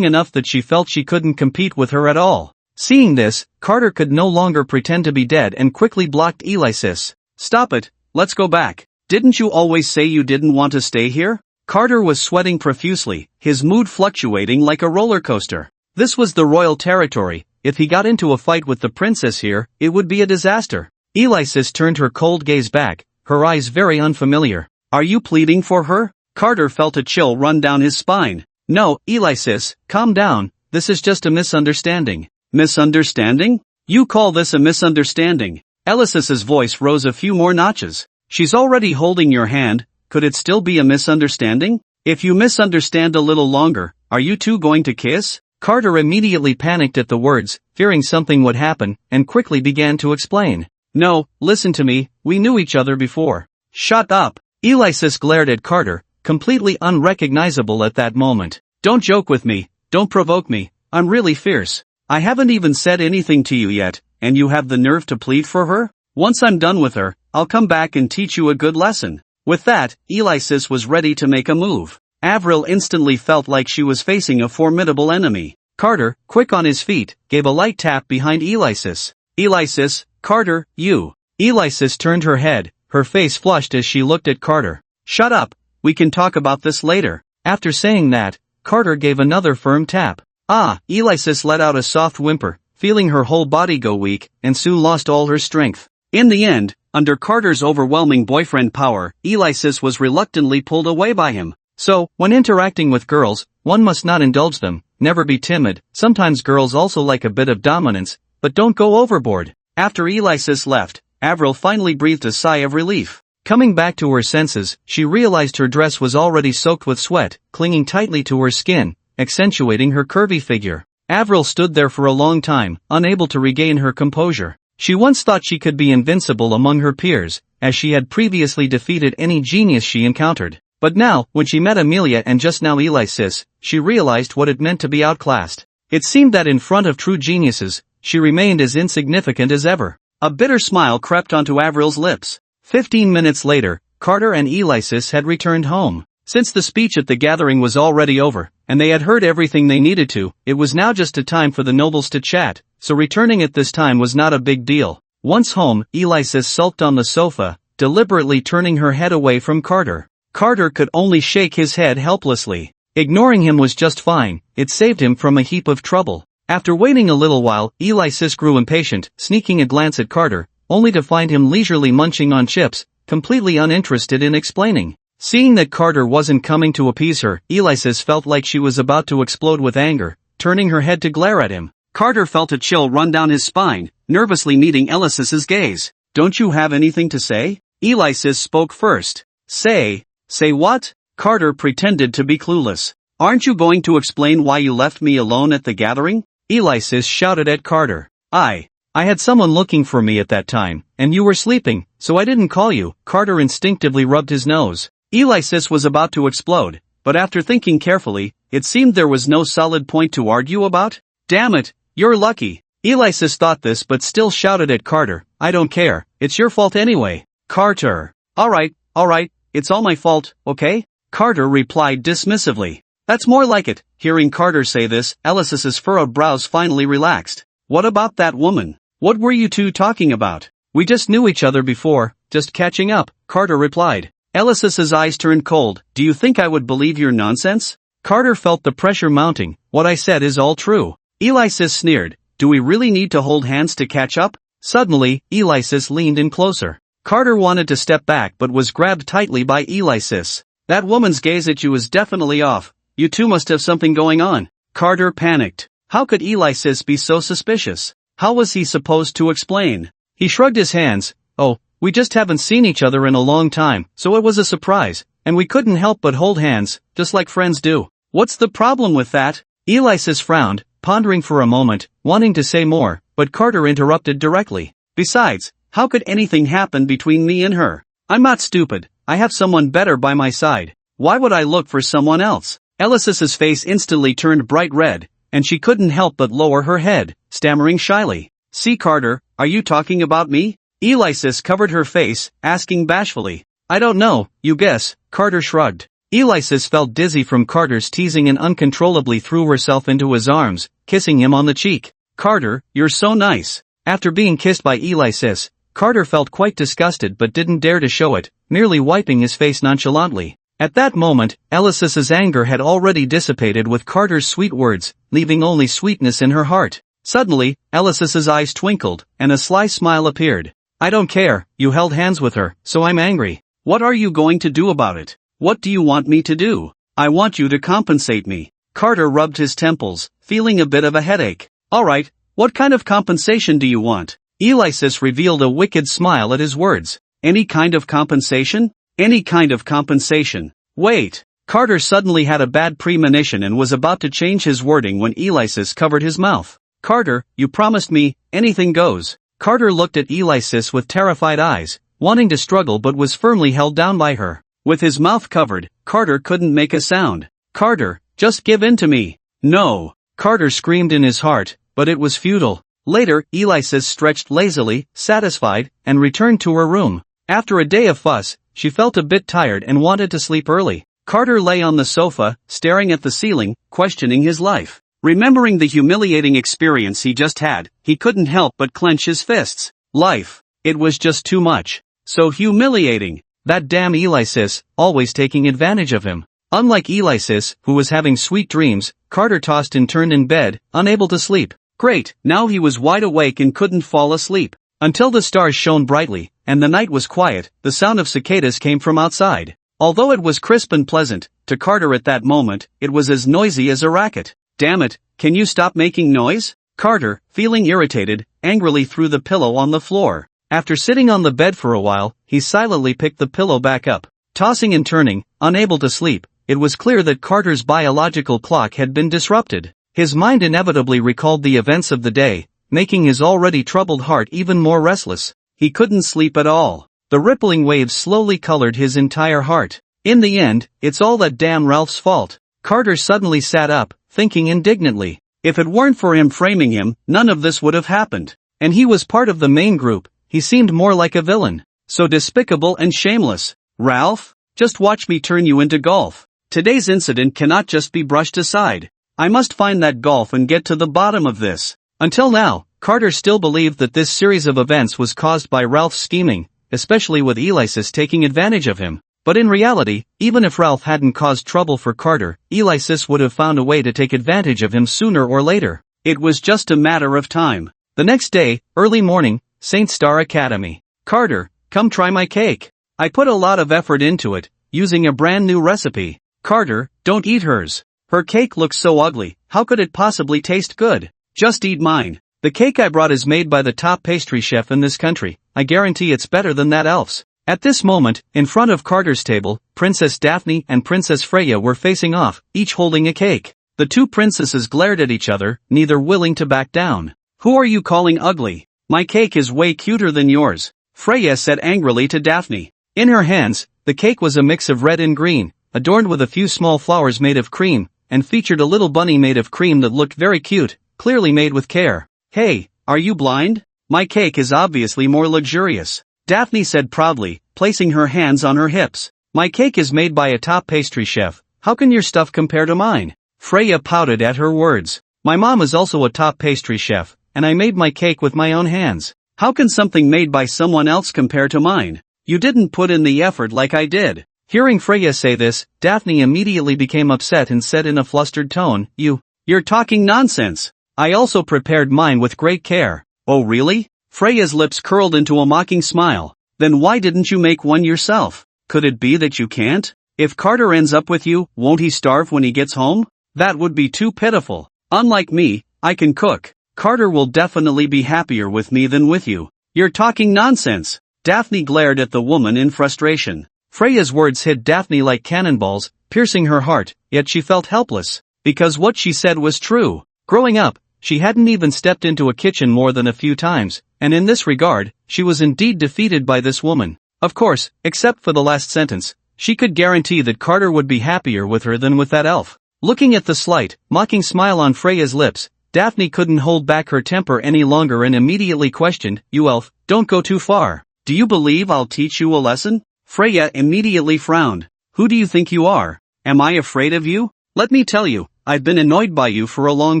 enough that she felt she couldn't compete with her at all. Seeing this, Carter could no longer pretend to be dead and quickly blocked Alexis. Stop it, let's go back. Didn't you always say you didn't want to stay here? Carter was sweating profusely, his mood fluctuating like a roller coaster. This was the royal territory. If he got into a fight with the princess here, it would be a disaster. Alexis turned her cold gaze back, her eyes very unfamiliar. Are you pleading for her? Carter felt a chill run down his spine. No, Alexis, calm down, this is just a misunderstanding. Misunderstanding? You call this a misunderstanding? Alexis's voice rose a few more notches. She's already holding your hand, could it still be a misunderstanding? If you misunderstand a little longer, are you two going to kiss? Carter immediately panicked at the words, fearing something would happen, and quickly began to explain. No, listen to me, we knew each other before. Shut up! Alexis glared at Carter, completely unrecognizable at that moment. Don't joke with me, don't provoke me, I'm really fierce. I haven't even said anything to you yet, and you have the nerve to plead for her? Once I'm done with her, I'll come back and teach you a good lesson. With that, Alexis was ready to make a move. Avril instantly felt like she was facing a formidable enemy. Carter, quick on his feet, gave a light tap behind Alexis. Alexis, Carter, you. Alexis turned her head, her face flushed as she looked at Carter. Shut up, we can talk about this later. After saying that, Carter gave another firm tap. Alexis let out a soft whimper, feeling her whole body go weak, and soon lost all her strength. In the end, under Carter's overwhelming boyfriend power, Alexis was reluctantly pulled away by him. So, when interacting with girls, one must not indulge them, never be timid. Sometimes girls also like a bit of dominance, but don't go overboard. After Alexis left, Avril finally breathed a sigh of relief. Coming back to her senses, she realized her dress was already soaked with sweat, clinging tightly to her skin, accentuating her curvy figure. Avril stood there for a long time, unable to regain her composure. She once thought she could be invincible among her peers, as she had previously defeated any genius she encountered. But now, when she met Amelia and just now Alexis, she realized what it meant to be outclassed. It seemed that in front of true geniuses, she remained as insignificant as ever. A bitter smile crept onto Avril's lips. 15 minutes later, Carter and Alexis had returned home. Since the speech at the gathering was already over, and they had heard everything they needed to, it was now just a time for the nobles to chat, so returning at this time was not a big deal. Once home, Alexis sulked on the sofa, deliberately turning her head away from Carter. Carter could only shake his head helplessly. Ignoring him was just fine, it saved him from a heap of trouble. After waiting a little while, Alexis grew impatient, sneaking a glance at Carter, only to find him leisurely munching on chips, completely uninterested in explaining. Seeing that Carter wasn't coming to appease her, Alexis felt like she was about to explode with anger, turning her head to glare at him. Carter felt a chill run down his spine, nervously meeting Alexis's gaze. Don't you have anything to say? Alexis spoke first. Say what? Carter pretended to be clueless. Aren't you going to explain why you left me alone at the gathering? Alexis shouted at Carter. I had someone looking for me at that time, and you were sleeping, so I didn't call you. Carter instinctively rubbed his nose. Alexis was about to explode, but after thinking carefully, it seemed there was no solid point to argue about. Damn it, you're lucky. Alexis thought this but still shouted at Carter. I don't care, it's your fault anyway. Carter. Alright, it's all my fault, okay? Carter replied dismissively. That's more like it. Hearing Carter say this, Alexis's furrowed brows finally relaxed. What about that woman? What were you two talking about? We just knew each other before, just catching up, Carter replied. Alexis's eyes turned cold. Do you think I would believe your nonsense? Carter felt the pressure mounting. What I said is all true. Alexis sneered. Do we really need to hold hands to catch up? Suddenly, Alexis leaned in closer. Carter wanted to step back but was grabbed tightly by Alexis. That woman's gaze at you is definitely off. You two must have something going on. Carter panicked. How could Alexis be so suspicious? How was he supposed to explain? He shrugged his hands. Oh, we just haven't seen each other in a long time, so it was a surprise, and we couldn't help but hold hands, just like friends do. What's the problem with that? Alexis frowned, pondering for a moment, wanting to say more, but Carter interrupted directly. Besides, how could anything happen between me and her? I'm not stupid, I have someone better by my side. Why would I look for someone else? Alexis's face instantly turned bright red, and she couldn't help but lower her head, stammering shyly. See Carter, are you talking about me? Alexis covered her face, asking bashfully. I don't know, you guess, Carter shrugged. Alexis felt dizzy from Carter's teasing and uncontrollably threw herself into his arms, kissing him on the cheek. Carter, you're so nice. After being kissed by Alexis, Carter felt quite disgusted but didn't dare to show it, merely wiping his face nonchalantly. At that moment, Alexis's anger had already dissipated with Carter's sweet words, leaving only sweetness in her heart. Suddenly, Alexis's eyes twinkled, and a sly smile appeared. I don't care, you held hands with her, so I'm angry. What are you going to do about it? What do you want me to do? I want you to compensate me. Carter rubbed his temples, feeling a bit of a headache. Alright, what kind of compensation do you want? Alexis revealed a wicked smile at his words. Any kind of compensation? Any kind of compensation. Wait. Carter suddenly had a bad premonition and was about to change his wording when Alexis covered his mouth. Carter, you promised me, anything goes. Carter looked at Alexis with terrified eyes, wanting to struggle but was firmly held down by her. With his mouth covered, Carter couldn't make a sound. Carter, just give in to me. No. Carter screamed in his heart, but it was futile. Later, Alexis stretched lazily, satisfied, and returned to her room. After a day of fuss, she felt a bit tired and wanted to sleep early. Carter lay on the sofa, staring at the ceiling, questioning his life. Remembering the humiliating experience he just had, he couldn't help but clench his fists. Life. It was just too much. So humiliating. That damn Alexis, always taking advantage of him. Unlike Alexis, who was having sweet dreams, Carter tossed and turned in bed, unable to sleep. Great, now he was wide awake and couldn't fall asleep. Until the stars shone brightly, and the night was quiet, the sound of cicadas came from outside. Although it was crisp and pleasant, to Carter at that moment, it was as noisy as a racket. Damn it, can you stop making noise? Carter, feeling irritated, angrily threw the pillow on the floor. After sitting on the bed for a while, he silently picked the pillow back up. Tossing and turning, unable to sleep, it was clear that Carter's biological clock had been disrupted. His mind inevitably recalled the events of the day, making his already troubled heart even more restless. He couldn't sleep at all. The rippling waves slowly colored his entire heart. In the end, it's all that damn Ralph's fault. Carter suddenly sat up, thinking indignantly. If it weren't for him framing him, none of this would have happened. And he was part of the main group. He seemed more like a villain. So despicable and shameless. Ralph? Just watch me turn you into golf. Today's incident cannot just be brushed aside. I must find that golf and get to the bottom of this. Until now, Carter still believed that this series of events was caused by Ralph's scheming, especially with Alexis taking advantage of him. But in reality, even if Ralph hadn't caused trouble for Carter, Alexis would have found a way to take advantage of him sooner or later. It was just a matter of time. The next day, early morning, St. Star Academy. Carter, come try my cake. I put a lot of effort into it, using a brand new recipe. Carter, don't eat hers. Her cake looks so ugly, how could it possibly taste good? Just eat mine. The cake I brought is made by the top pastry chef in this country. I guarantee it's better than that elf's. At this moment, in front of Carter's table, Princess Daphne and Princess Freya were facing off, each holding a cake. The two princesses glared at each other, neither willing to back down. Who are you calling ugly? My cake is way cuter than yours, Freya said angrily to Daphne. In her hands, the cake was a mix of red and green, adorned with a few small flowers made of cream, and featured a little bunny made of cream that looked very cute, clearly made with care. Hey, are you blind? My cake is obviously more luxurious, Daphne said proudly, placing her hands on her hips. My cake is made by a top pastry chef. How can your stuff compare to mine? Freya pouted at her words. My mom is also a top pastry chef, and I made my cake with my own hands. How can something made by someone else compare to mine? You didn't put in the effort like I did. Hearing Freya say this, Daphne immediately became upset and said in a flustered tone, You're talking nonsense. I also prepared mine with great care. Oh really? Freya's lips curled into a mocking smile. Then why didn't you make one yourself? Could it be that you can't? If Carter ends up with you, won't he starve when he gets home? That would be too pitiful. Unlike me, I can cook. Carter will definitely be happier with me than with you. You're talking nonsense. Daphne glared at the woman in frustration. Freya's words hit Daphne like cannonballs, piercing her heart, yet she felt helpless. Because what she said was true. Growing up, she hadn't even stepped into a kitchen more than a few times, and in this regard, she was indeed defeated by this woman. Of course, except for the last sentence, she could guarantee that Carter would be happier with her than with that elf. Looking at the slight, mocking smile on Freya's lips, Daphne couldn't hold back her temper any longer and immediately questioned, You elf, don't go too far. Do you believe I'll teach you a lesson? Freya immediately frowned. Who do you think you are? Am I afraid of you? Let me tell you, I've been annoyed by you for a long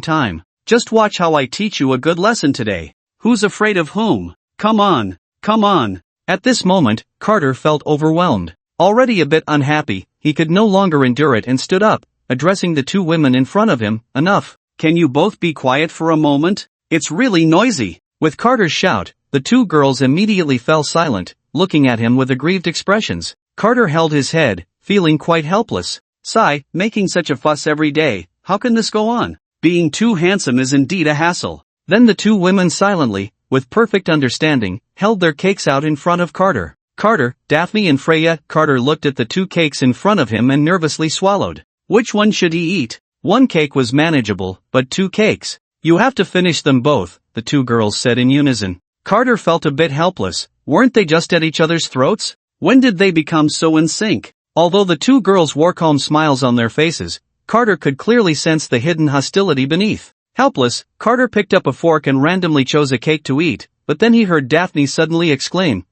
time. Just watch how I teach you a good lesson today. Who's afraid of whom? Come on, come on. At this moment, Carter felt overwhelmed. Already a bit unhappy, he could no longer endure it and stood up, addressing the two women in front of him. Enough. Can you both be quiet for a moment? It's really noisy. With Carter's shout, the two girls immediately fell silent, looking at him with aggrieved expressions. Carter held his head, feeling quite helpless. Sigh, making such a fuss every day, how can this go on? Being too handsome is indeed a hassle. Then the two women silently, with perfect understanding, held their cakes out in front of Carter. Carter, Daphne and Freya. Carter looked at the two cakes in front of him and nervously swallowed. Which one should he eat? One cake was manageable, but two cakes. You have to finish them both, the two girls said in unison. Carter felt a bit helpless. Weren't they just at each other's throats? When did they become so in sync? Although the two girls wore calm smiles on their faces, Carter could clearly sense the hidden hostility beneath. Helpless, Carter picked up a fork and randomly chose a cake to eat, but then he heard Daphne suddenly exclaim,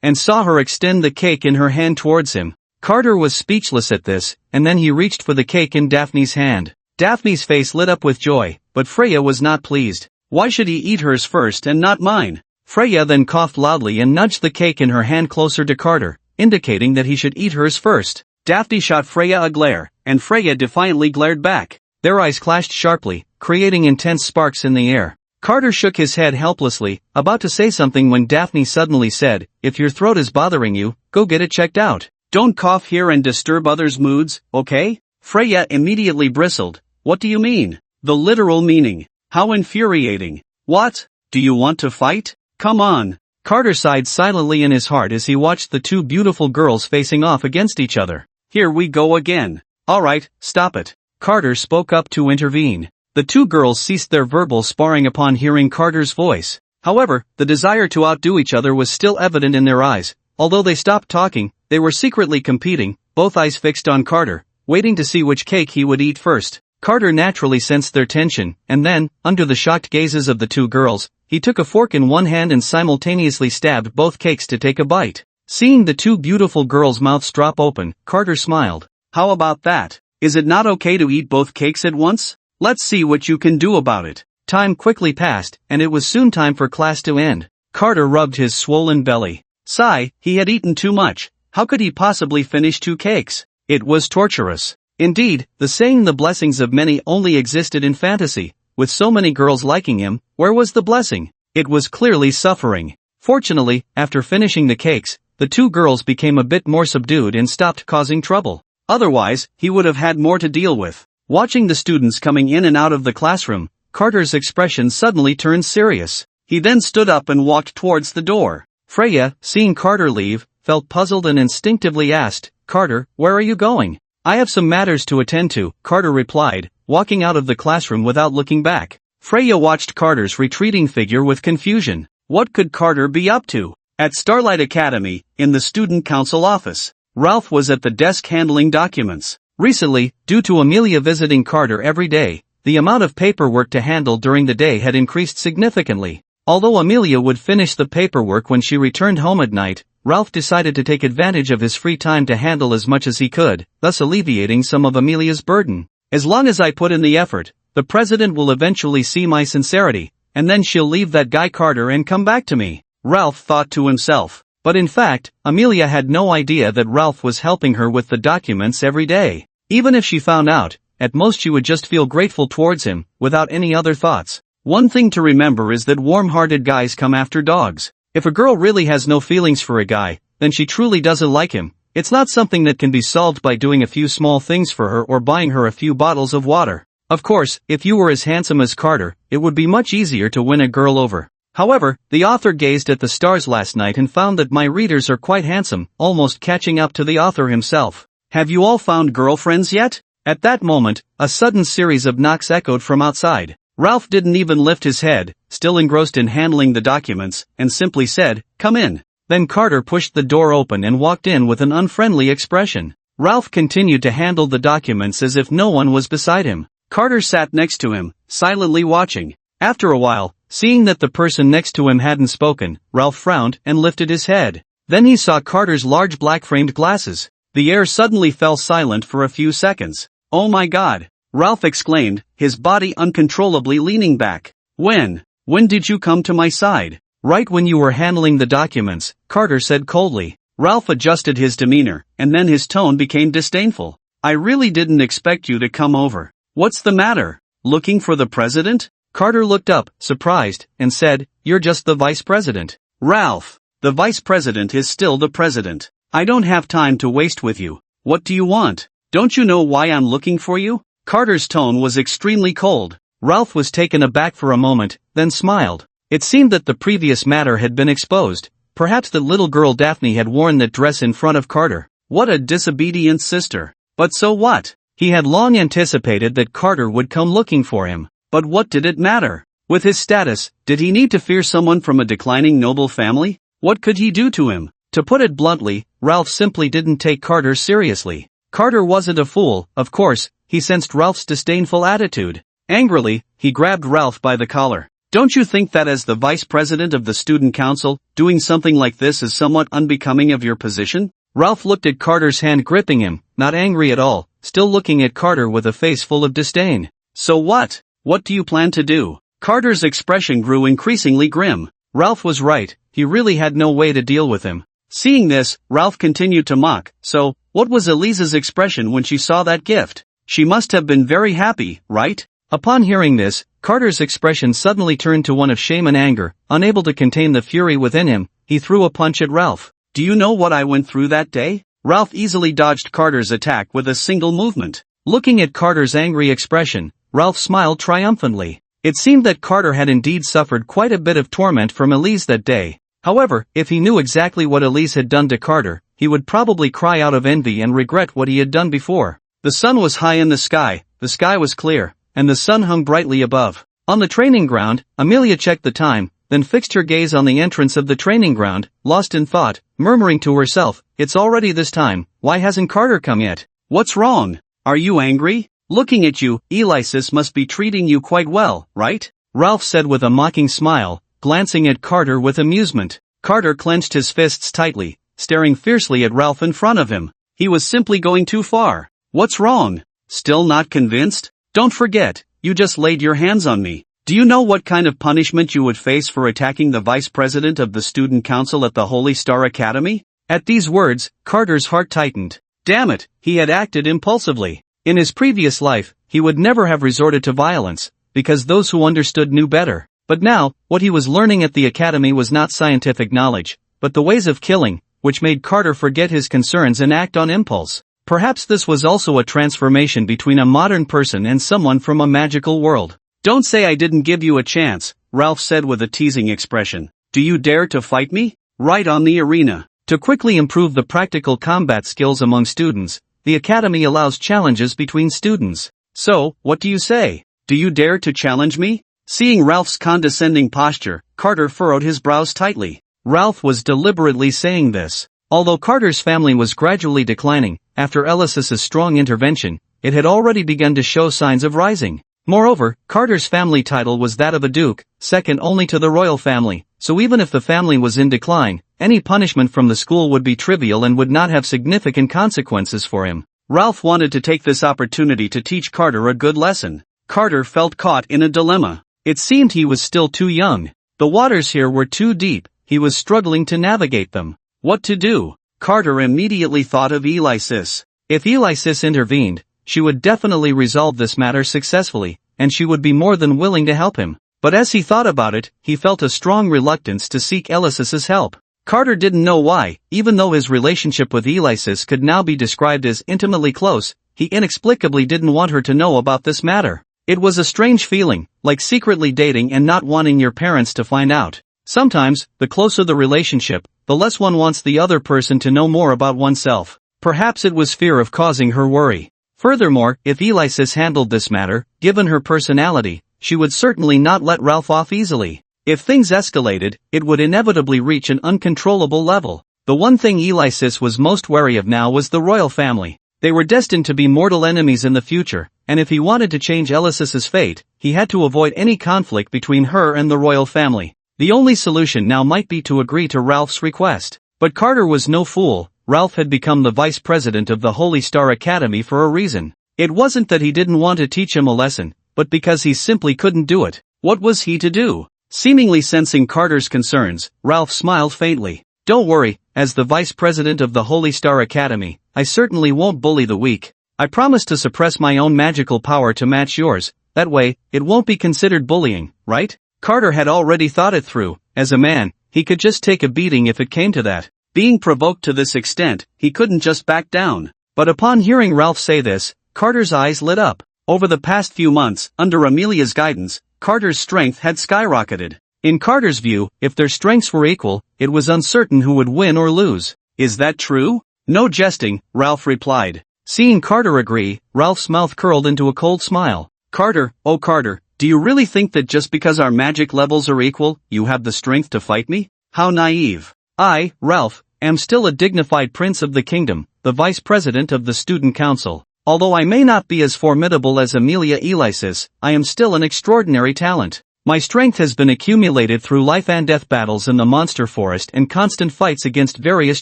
and saw her extend the cake in her hand towards him. Carter was speechless at this, and then he reached for the cake in Daphne's hand. Daphne's face lit up with joy, but Freya was not pleased. Why should he eat hers first and not mine? Freya then coughed loudly and nudged the cake in her hand closer to Carter, indicating that he should eat hers first. Daphne shot Freya a glare, and Freya defiantly glared back. Their eyes clashed sharply, creating intense sparks in the air. Carter shook his head helplessly, about to say something when Daphne suddenly said, "If your throat is bothering you, go get it checked out. Don't cough here and disturb others' moods, okay?" Freya immediately bristled. What do you mean? The literal meaning. How infuriating. What? Do you want to fight? Come on. Carter sighed silently in his heart as he watched the two beautiful girls facing off against each other. Here we go again. Alright, stop it. Carter spoke up to intervene. The two girls ceased their verbal sparring upon hearing Carter's voice. However, the desire to outdo each other was still evident in their eyes. Although they stopped talking, they were secretly competing, both eyes fixed on Carter, waiting to see which cake he would eat first. Carter naturally sensed their tension, and then, under the shocked gazes of the two girls, he took a fork in one hand and simultaneously stabbed both cakes to take a bite. Seeing the two beautiful girls' mouths drop open, Carter smiled. How about that? Is it not okay to eat both cakes at once? Let's see what you can do about it. Time quickly passed, and it was soon time for class to end. Carter rubbed his swollen belly. Sigh, he had eaten too much. How could he possibly finish two cakes? It was torturous. Indeed, the saying "the blessings of many" only existed in fantasy. With so many girls liking him, where was the blessing? It was clearly suffering. Fortunately, after finishing the cakes, the two girls became a bit more subdued and stopped causing trouble. Otherwise, he would have had more to deal with. Watching the students coming in and out of the classroom, Carter's expression suddenly turned serious. He then stood up and walked towards the door. Freya, seeing Carter leave, felt puzzled and instinctively asked, "Carter, where are you going?" "I have some matters to attend to," Carter replied, walking out of the classroom without looking back. Freya watched Carter's retreating figure with confusion. What could Carter be up to? At Starlight Academy, in the student council office, Ralph was at the desk handling documents. Recently, due to Amelia visiting Carter every day, the amount of paperwork to handle during the day had increased significantly. Although Amelia would finish the paperwork when she returned home at night, Ralph decided to take advantage of his free time to handle as much as he could, thus alleviating some of Amelia's burden. As long as I put in the effort, the president will eventually see my sincerity, and then she'll leave that guy Carter and come back to me, Ralph thought to himself. But in fact, Amelia had no idea that Ralph was helping her with the documents every day. Even if she found out, at most she would just feel grateful towards him, without any other thoughts. One thing to remember is that warm-hearted guys come after dogs. If a girl really has no feelings for a guy, then she truly doesn't like him. It's not something that can be solved by doing a few small things for her or buying her a few bottles of water. Of course, if you were as handsome as Carter, it would be much easier to win a girl over. However, the author gazed at the stars last night and found that my readers are quite handsome, almost catching up to the author himself. Have you all found girlfriends yet? At that moment, a sudden series of knocks echoed from outside. Ralph didn't even lift his head, still engrossed in handling the documents, and simply said, "Come in." Then Carter pushed the door open and walked in with an unfriendly expression. Ralph continued to handle the documents as if no one was beside him. Carter sat next to him, silently watching. After a while, seeing that the person next to him hadn't spoken, Ralph frowned and lifted his head. Then he saw Carter's large black-framed glasses. The air suddenly fell silent for a few seconds. "Oh my God!" Ralph exclaimed, his body uncontrollably leaning back. When did you come to my side?" "Right when you were handling the documents," Carter said coldly. Ralph adjusted his demeanor, and then his tone became disdainful. I really didn't expect you to come over. What's the matter? Looking for the president? Carter looked up, surprised, and said, You're just the vice president. Ralph, the vice president is still the president. I don't have time to waste with you. What do you want? Don't you know why I'm looking for you? Carter's tone was extremely cold. Ralph was taken aback for a moment, then smiled. It seemed that the previous matter had been exposed. Perhaps the little girl Daphne had worn that dress in front of Carter. What a disobedient sister. But so what? He had long anticipated that Carter would come looking for him. But what did it matter? With his status, did he need to fear someone from a declining noble family? What could he do to him? To put it bluntly, Ralph simply didn't take Carter seriously. Carter wasn't a fool, of course. He sensed Ralph's disdainful attitude. Angrily, he grabbed Ralph by the collar. Don't you think that as the vice president of the student council, doing something like this is somewhat unbecoming of your position? Ralph looked at Carter's hand gripping him, not angry at all, still looking at Carter with a face full of disdain. So what? What do you plan to do? Carter's expression grew increasingly grim. Ralph was right, he really had no way to deal with him. Seeing this, Ralph continued to mock. So, what was Elise's expression when she saw that gift? She must have been very happy, right? Upon hearing this, Carter's expression suddenly turned to one of shame and anger. Unable to contain the fury within him, he threw a punch at Ralph. Do you know what I went through that day? Ralph easily dodged Carter's attack with a single movement. Looking at Carter's angry expression, Ralph smiled triumphantly. It seemed that Carter had indeed suffered quite a bit of torment from Elise that day. However, if he knew exactly what Elise had done to Carter, he would probably cry out of envy and regret what he had done before. The sun was high in the sky was clear, and the sun hung brightly above. On the training ground, Amelia checked the time, then fixed her gaze on the entrance of the training ground, lost in thought, murmuring to herself, It's already this time, why hasn't Carter come yet? What's wrong? Are you angry? Looking at you, Alexis must be treating you quite well, right? Ralph said with a mocking smile, glancing at Carter with amusement. Carter clenched his fists tightly, staring fiercely at Ralph in front of him. He was simply going too far. What's wrong? Still not convinced? Don't forget, you just laid your hands on me. Do you know what kind of punishment you would face for attacking the vice president of the student council at the Holy Star Academy? At these words, Carter's heart tightened. Damn it, he had acted impulsively. In his previous life, he would never have resorted to violence, because those who understood knew better. But now, what he was learning at the academy was not scientific knowledge, but the ways of killing, which made Carter forget his concerns and act on impulse. Perhaps this was also a transformation between a modern person and someone from a magical world. Don't say I didn't give you a chance, Ralph said with a teasing expression. Do you dare to fight me? Right on the arena. To quickly improve the practical combat skills among students, the academy allows challenges between students. So, what do you say? Do you dare to challenge me? Seeing Ralph's condescending posture, Carter furrowed his brows tightly. Ralph was deliberately saying this. Although Carter's family was gradually declining, after Alexis's strong intervention, it had already begun to show signs of rising. Moreover, Carter's family title was that of a duke, second only to the royal family, so even if the family was in decline, any punishment from the school would be trivial and would not have significant consequences for him. Ralph wanted to take this opportunity to teach Carter a good lesson. Carter felt caught in a dilemma. It seemed he was still too young. The waters here were too deep, he was struggling to navigate them. What to do? Carter immediately thought of Alexis. If Alexis intervened, she would definitely resolve this matter successfully, and she would be more than willing to help him. But as he thought about it, he felt a strong reluctance to seek Alexis's help. Carter didn't know why. Even though his relationship with Alexis could now be described as intimately close, he inexplicably didn't want her to know about this matter. It was a strange feeling, like secretly dating and not wanting your parents to find out. Sometimes, the closer the relationship, the less one wants the other person to know more about oneself. Perhaps it was fear of causing her worry. Furthermore, if Alexis handled this matter, given her personality, she would certainly not let Ralph off easily. If things escalated, it would inevitably reach an uncontrollable level. The one thing Alexis was most wary of now was the royal family. They were destined to be mortal enemies in the future, and if he wanted to change Alexis's fate, he had to avoid any conflict between her and the royal family. The only solution now might be to agree to Ralph's request. But Carter was no fool. Ralph had become the vice president of the Holy Star Academy for a reason. It wasn't that he didn't want to teach him a lesson, but because he simply couldn't do it. What was he to do? Seemingly sensing Carter's concerns, Ralph smiled faintly. Don't worry, as the vice president of the Holy Star Academy, I certainly won't bully the weak. I promise to suppress my own magical power to match yours, that way, it won't be considered bullying, right? Carter had already thought it through. As a man, he could just take a beating if it came to that. Being provoked to this extent, he couldn't just back down. But upon hearing Ralph say this, Carter's eyes lit up. Over the past few months, under Amelia's guidance, Carter's strength had skyrocketed. In Carter's view, if their strengths were equal, it was uncertain who would win or lose. Is that true? No jesting, Ralph replied. Seeing Carter agree, Ralph's mouth curled into a cold smile. Carter, oh Carter, do you really think that just because our magic levels are equal, you have the strength to fight me? How naive. I, Ralph, am still a dignified prince of the kingdom, the vice president of the student council. Although I may not be as formidable as Amelia Elisis, I am still an extraordinary talent. My strength has been accumulated through life and death battles in the monster forest and constant fights against various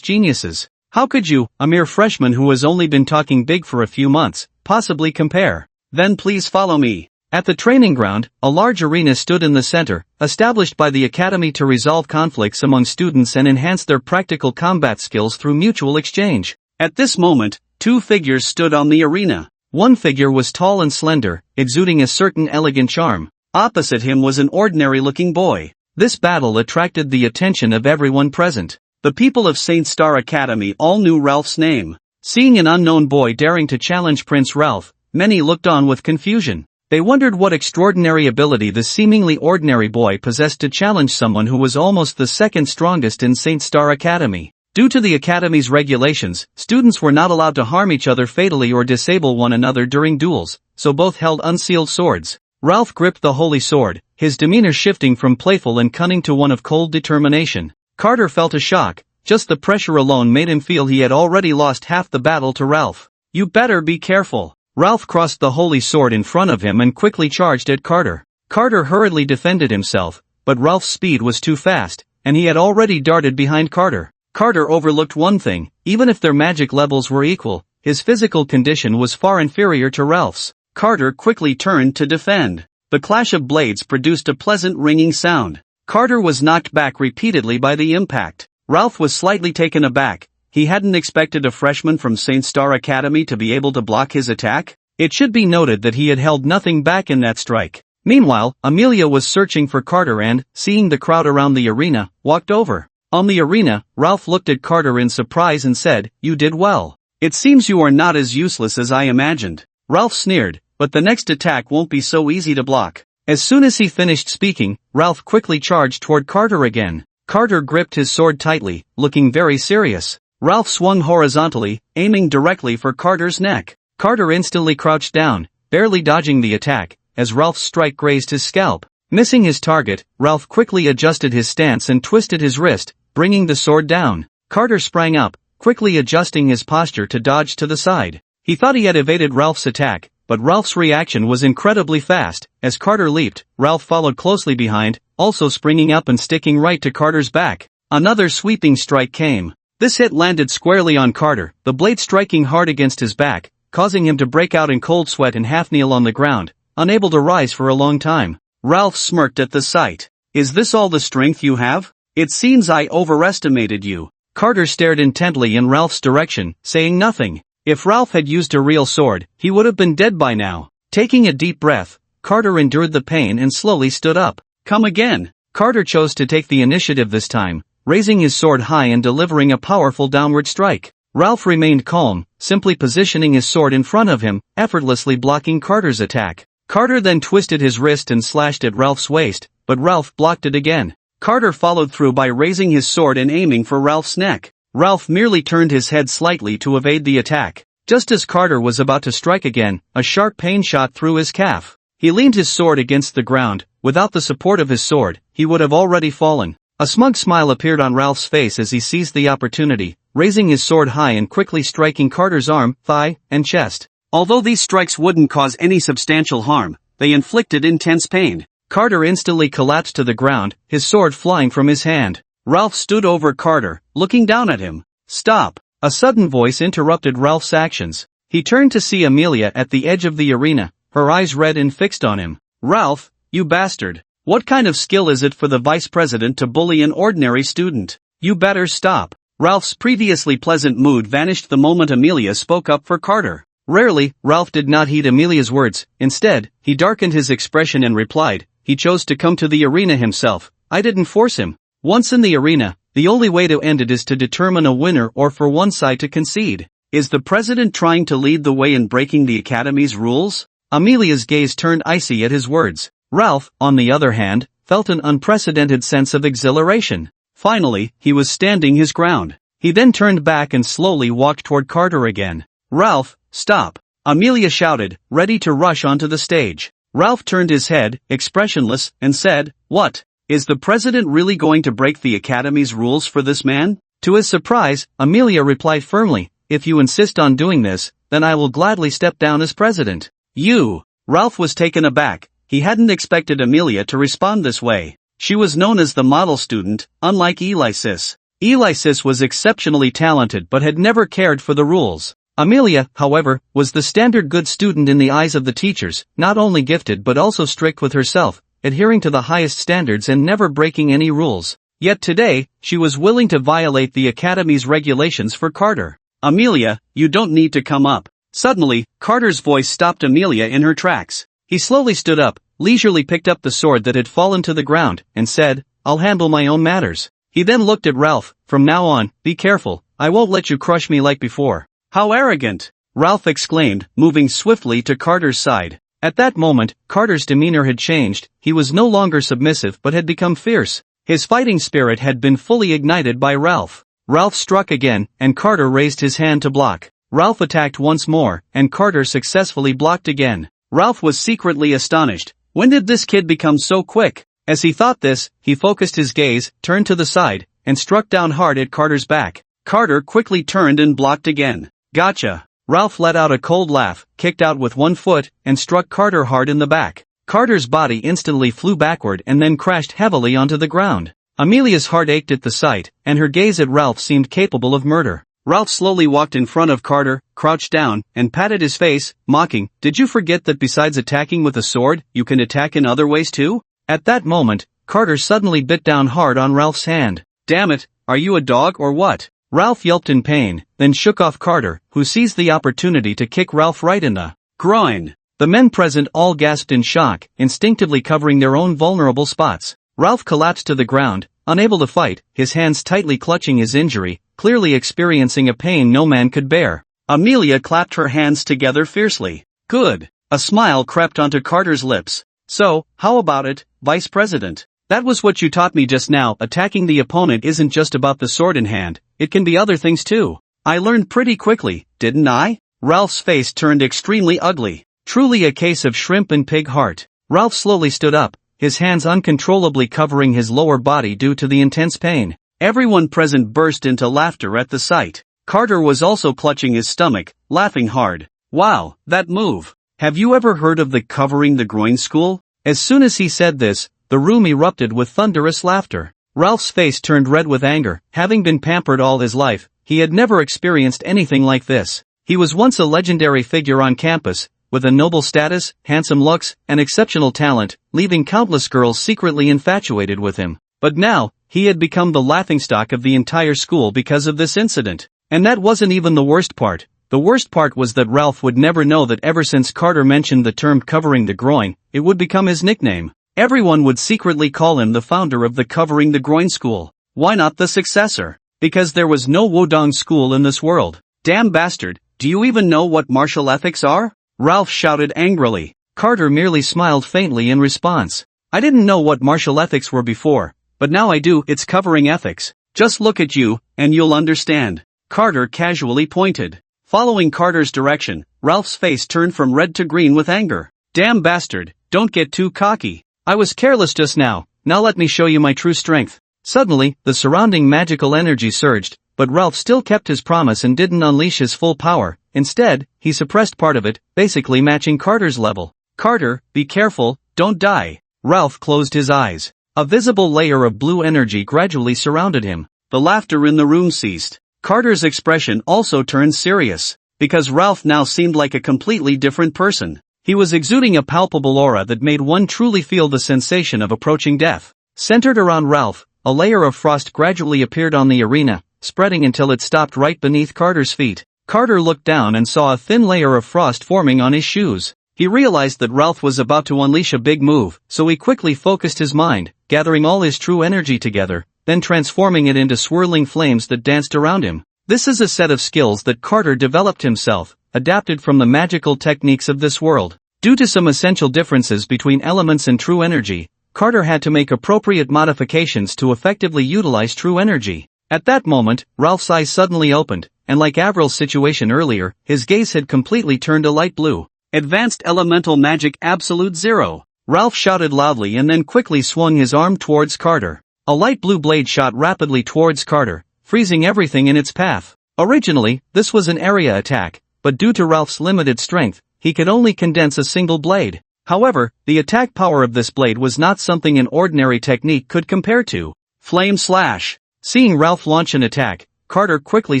geniuses. How could you, a mere freshman who has only been talking big for a few months, possibly compare? Then please follow me. At the training ground, a large arena stood in the center, established by the academy to resolve conflicts among students and enhance their practical combat skills through mutual exchange. At this moment, two figures stood on the arena. One figure was tall and slender, exuding a certain elegant charm. Opposite him was an ordinary-looking boy. This battle attracted the attention of everyone present. The people of St. Star Academy all knew Ralph's name. Seeing an unknown boy daring to challenge Prince Ralph, many looked on with confusion. They wondered what extraordinary ability the seemingly ordinary boy possessed to challenge someone who was almost the second strongest in St. Star Academy. Due to the Academy's regulations, students were not allowed to harm each other fatally or disable one another during duels, so both held unsealed swords. Ralph gripped the holy sword, his demeanor shifting from playful and cunning to one of cold determination. Carter felt a shock. Just the pressure alone made him feel he had already lost half the battle to Ralph. You better be careful. Ralph crossed the holy sword in front of him and quickly charged at Carter. Carter hurriedly defended himself, but Ralph's speed was too fast, and he had already darted behind Carter. Carter overlooked one thing: even if their magic levels were equal, his physical condition was far inferior to Ralph's. Carter quickly turned to defend. The clash of blades produced a pleasant ringing sound. Carter was knocked back repeatedly by the impact. Ralph was slightly taken aback. He hadn't expected a freshman from St. Star Academy to be able to block his attack. It should be noted that he had held nothing back in that strike. Meanwhile, Amelia was searching for Carter and, seeing the crowd around the arena, walked over. On the arena, Ralph looked at Carter in surprise and said, "You did well. It seems you are not as useless as I imagined." Ralph sneered, "But the next attack won't be so easy to block." As soon as he finished speaking, Ralph quickly charged toward Carter again. Carter gripped his sword tightly, looking very serious. Ralph swung horizontally, aiming directly for Carter's neck. Carter instantly crouched down, barely dodging the attack, as Ralph's strike grazed his scalp. Missing his target, Ralph quickly adjusted his stance and twisted his wrist, bringing the sword down. Carter sprang up, quickly adjusting his posture to dodge to the side. He thought he had evaded Ralph's attack, but Ralph's reaction was incredibly fast. As Carter leaped, Ralph followed closely behind, also springing up and sticking right to Carter's back. Another sweeping strike came. This hit landed squarely on Carter, the blade striking hard against his back, causing him to break out in cold sweat and half kneel on the ground, unable to rise for a long time. Ralph smirked at the sight. "Is this all the strength you have? It seems I overestimated you." Carter stared intently in Ralph's direction, saying nothing. If Ralph had used a real sword, he would have been dead by now. Taking a deep breath, Carter endured the pain and slowly stood up. "Come again." Carter chose to take the initiative this time, raising his sword high and delivering a powerful downward strike. Ralph remained calm, simply positioning his sword in front of him, effortlessly blocking Carter's attack. Carter then twisted his wrist and slashed at Ralph's waist, but Ralph blocked it again. Carter followed through by raising his sword and aiming for Ralph's neck. Ralph merely turned his head slightly to evade the attack. Just as Carter was about to strike again, a sharp pain shot through his calf. He leaned his sword against the ground. Without the support of his sword, he would have already fallen. A smug smile appeared on Ralph's face as he seized the opportunity, raising his sword high and quickly striking Carter's arm, thigh, and chest. Although these strikes wouldn't cause any substantial harm, they inflicted intense pain. Carter instantly collapsed to the ground, his sword flying from his hand. Ralph stood over Carter, looking down at him. "Stop!" A sudden voice interrupted Ralph's actions. He turned to see Amelia at the edge of the arena, her eyes red and fixed on him. "Ralph, you bastard! What kind of skill is it for the vice president to bully an ordinary student? You better stop. Ralph's previously pleasant mood vanished the moment Amelia spoke up for Carter. Rarely, Ralph did not heed Amelia's words. Instead, he darkened his expression and replied, he chose to come to the arena himself. I didn't force him. Once in the arena, the only way to end it is to determine a winner or for one side to concede. Is the president trying to lead the way in breaking the Academy's rules? Amelia's gaze turned icy at his words. Ralph, on the other hand, felt an unprecedented sense of exhilaration. Finally, he was standing his ground. He then turned back and slowly walked toward Carter again. Ralph, stop! Amelia shouted, ready to rush onto the stage. Ralph turned his head, expressionless, and said, what? Is the president really going to break the Academy's rules for this man? To his surprise, Amelia replied firmly, if you insist on doing this, then I will gladly step down as president. You! Ralph was taken aback. He hadn't expected Amelia to respond this way. She was known as the model student, unlike Alexis. Alexis was exceptionally talented but had never cared for the rules. Amelia, however, was the standard good student in the eyes of the teachers, not only gifted but also strict with herself, adhering to the highest standards and never breaking any rules. Yet today, she was willing to violate the Academy's regulations for Carter. Amelia, you don't need to come up. Suddenly, Carter's voice stopped Amelia in her tracks. He slowly stood up, leisurely picked up the sword that had fallen to the ground, and said, I'll handle my own matters. He then looked at Ralph, from now on, be careful, I won't let you crush me like before. How arrogant! Ralph exclaimed, moving swiftly to Carter's side. At that moment, Carter's demeanor had changed. He was no longer submissive but had become fierce. His fighting spirit had been fully ignited by Ralph. Ralph struck again, and Carter raised his hand to block. Ralph attacked once more, and Carter successfully blocked again. Ralph was secretly astonished. When did this kid become so quick? As he thought this, he focused his gaze, turned to the side, and struck down hard at Carter's back. Carter quickly turned and blocked again. Gotcha! Ralph let out a cold laugh, kicked out with one foot, and struck Carter hard in the back. Carter's body instantly flew backward and then crashed heavily onto the ground. Amelia's heart ached at the sight, and her gaze at Ralph seemed capable of murder. Ralph slowly walked in front of Carter, crouched down, and patted his face, mocking, did you forget that besides attacking with a sword, you can attack in other ways too? At that moment, Carter suddenly bit down hard on Ralph's hand. Damn it, are you a dog or what? Ralph yelped in pain, then shook off Carter, who seized the opportunity to kick Ralph right in the groin. The men present all gasped in shock, instinctively covering their own vulnerable spots. Ralph collapsed to the ground, unable to fight, his hands tightly clutching his injury, clearly experiencing a pain no man could bear. Amelia clapped her hands together fiercely. Good. A smile crept onto Carter's lips. So, how about it, Vice President? That was what you taught me just now. Attacking the opponent isn't just about the sword in hand, it can be other things too. I learned pretty quickly, didn't I? Ralph's face turned extremely ugly. Truly a case of shrimp and pig heart. Ralph slowly stood up, his hands uncontrollably covering his lower body due to the intense pain. Everyone present burst into laughter at the sight. Carter was also clutching his stomach, laughing hard. Wow, that move. Have you ever heard of the covering the groin school? As soon as he said this, the room erupted with thunderous laughter. Ralph's face turned red with anger. Having been pampered all his life, he had never experienced anything like this. He was once a legendary figure on campus, with a noble status, handsome looks, and exceptional talent, leaving countless girls secretly infatuated with him. But now, he had become the laughingstock of the entire school because of this incident. And that wasn't even the worst part. The worst part was that Ralph would never know that ever since Carter mentioned the term covering the groin, it would become his nickname. Everyone would secretly call him the founder of the Covering the Groin School. Why not the successor? Because there was no Wodong school in this world. Damn bastard, do you even know what martial ethics are? Ralph shouted angrily. Carter merely smiled faintly in response. I didn't know what martial ethics were before, but now I do. It's covering ethics. Just look at you, and you'll understand. Carter casually pointed. Following Carter's direction, Ralph's face turned from red to green with anger. Damn bastard, don't get too cocky. I was careless just now, now let me show you my true strength. Suddenly, the surrounding magical energy surged, but Ralph still kept his promise and didn't unleash his full power. Instead, he suppressed part of it, basically matching Carter's level. Carter, be careful, don't die. Ralph closed his eyes. A visible layer of blue energy gradually surrounded him. The laughter in the room ceased. Carter's expression also turned serious, because Ralph now seemed like a completely different person. He was exuding a palpable aura that made one truly feel the sensation of approaching death. Centered around Ralph, a layer of frost gradually appeared on the arena, spreading until it stopped right beneath Carter's feet. Carter looked down and saw a thin layer of frost forming on his shoes. He realized that Ralph was about to unleash a big move, so he quickly focused his mind, gathering all his true energy together, then transforming it into swirling flames that danced around him. This is a set of skills that Carter developed himself, adapted from the magical techniques of this world. Due to some essential differences between elements and true energy, Carter had to make appropriate modifications to effectively utilize true energy. At that moment, Ralph's eyes suddenly opened, and like Avril's situation earlier, his gaze had completely turned a light blue. Advanced Elemental Magic Absolute Zero! Ralph shouted loudly and then quickly swung his arm towards Carter. A light blue blade shot rapidly towards Carter, freezing everything in its path. Originally, this was an area attack, but due to Ralph's limited strength, he could only condense a single blade. However, the attack power of this blade was not something an ordinary technique could compare to. Flame Slash! Seeing Ralph launch an attack, Carter quickly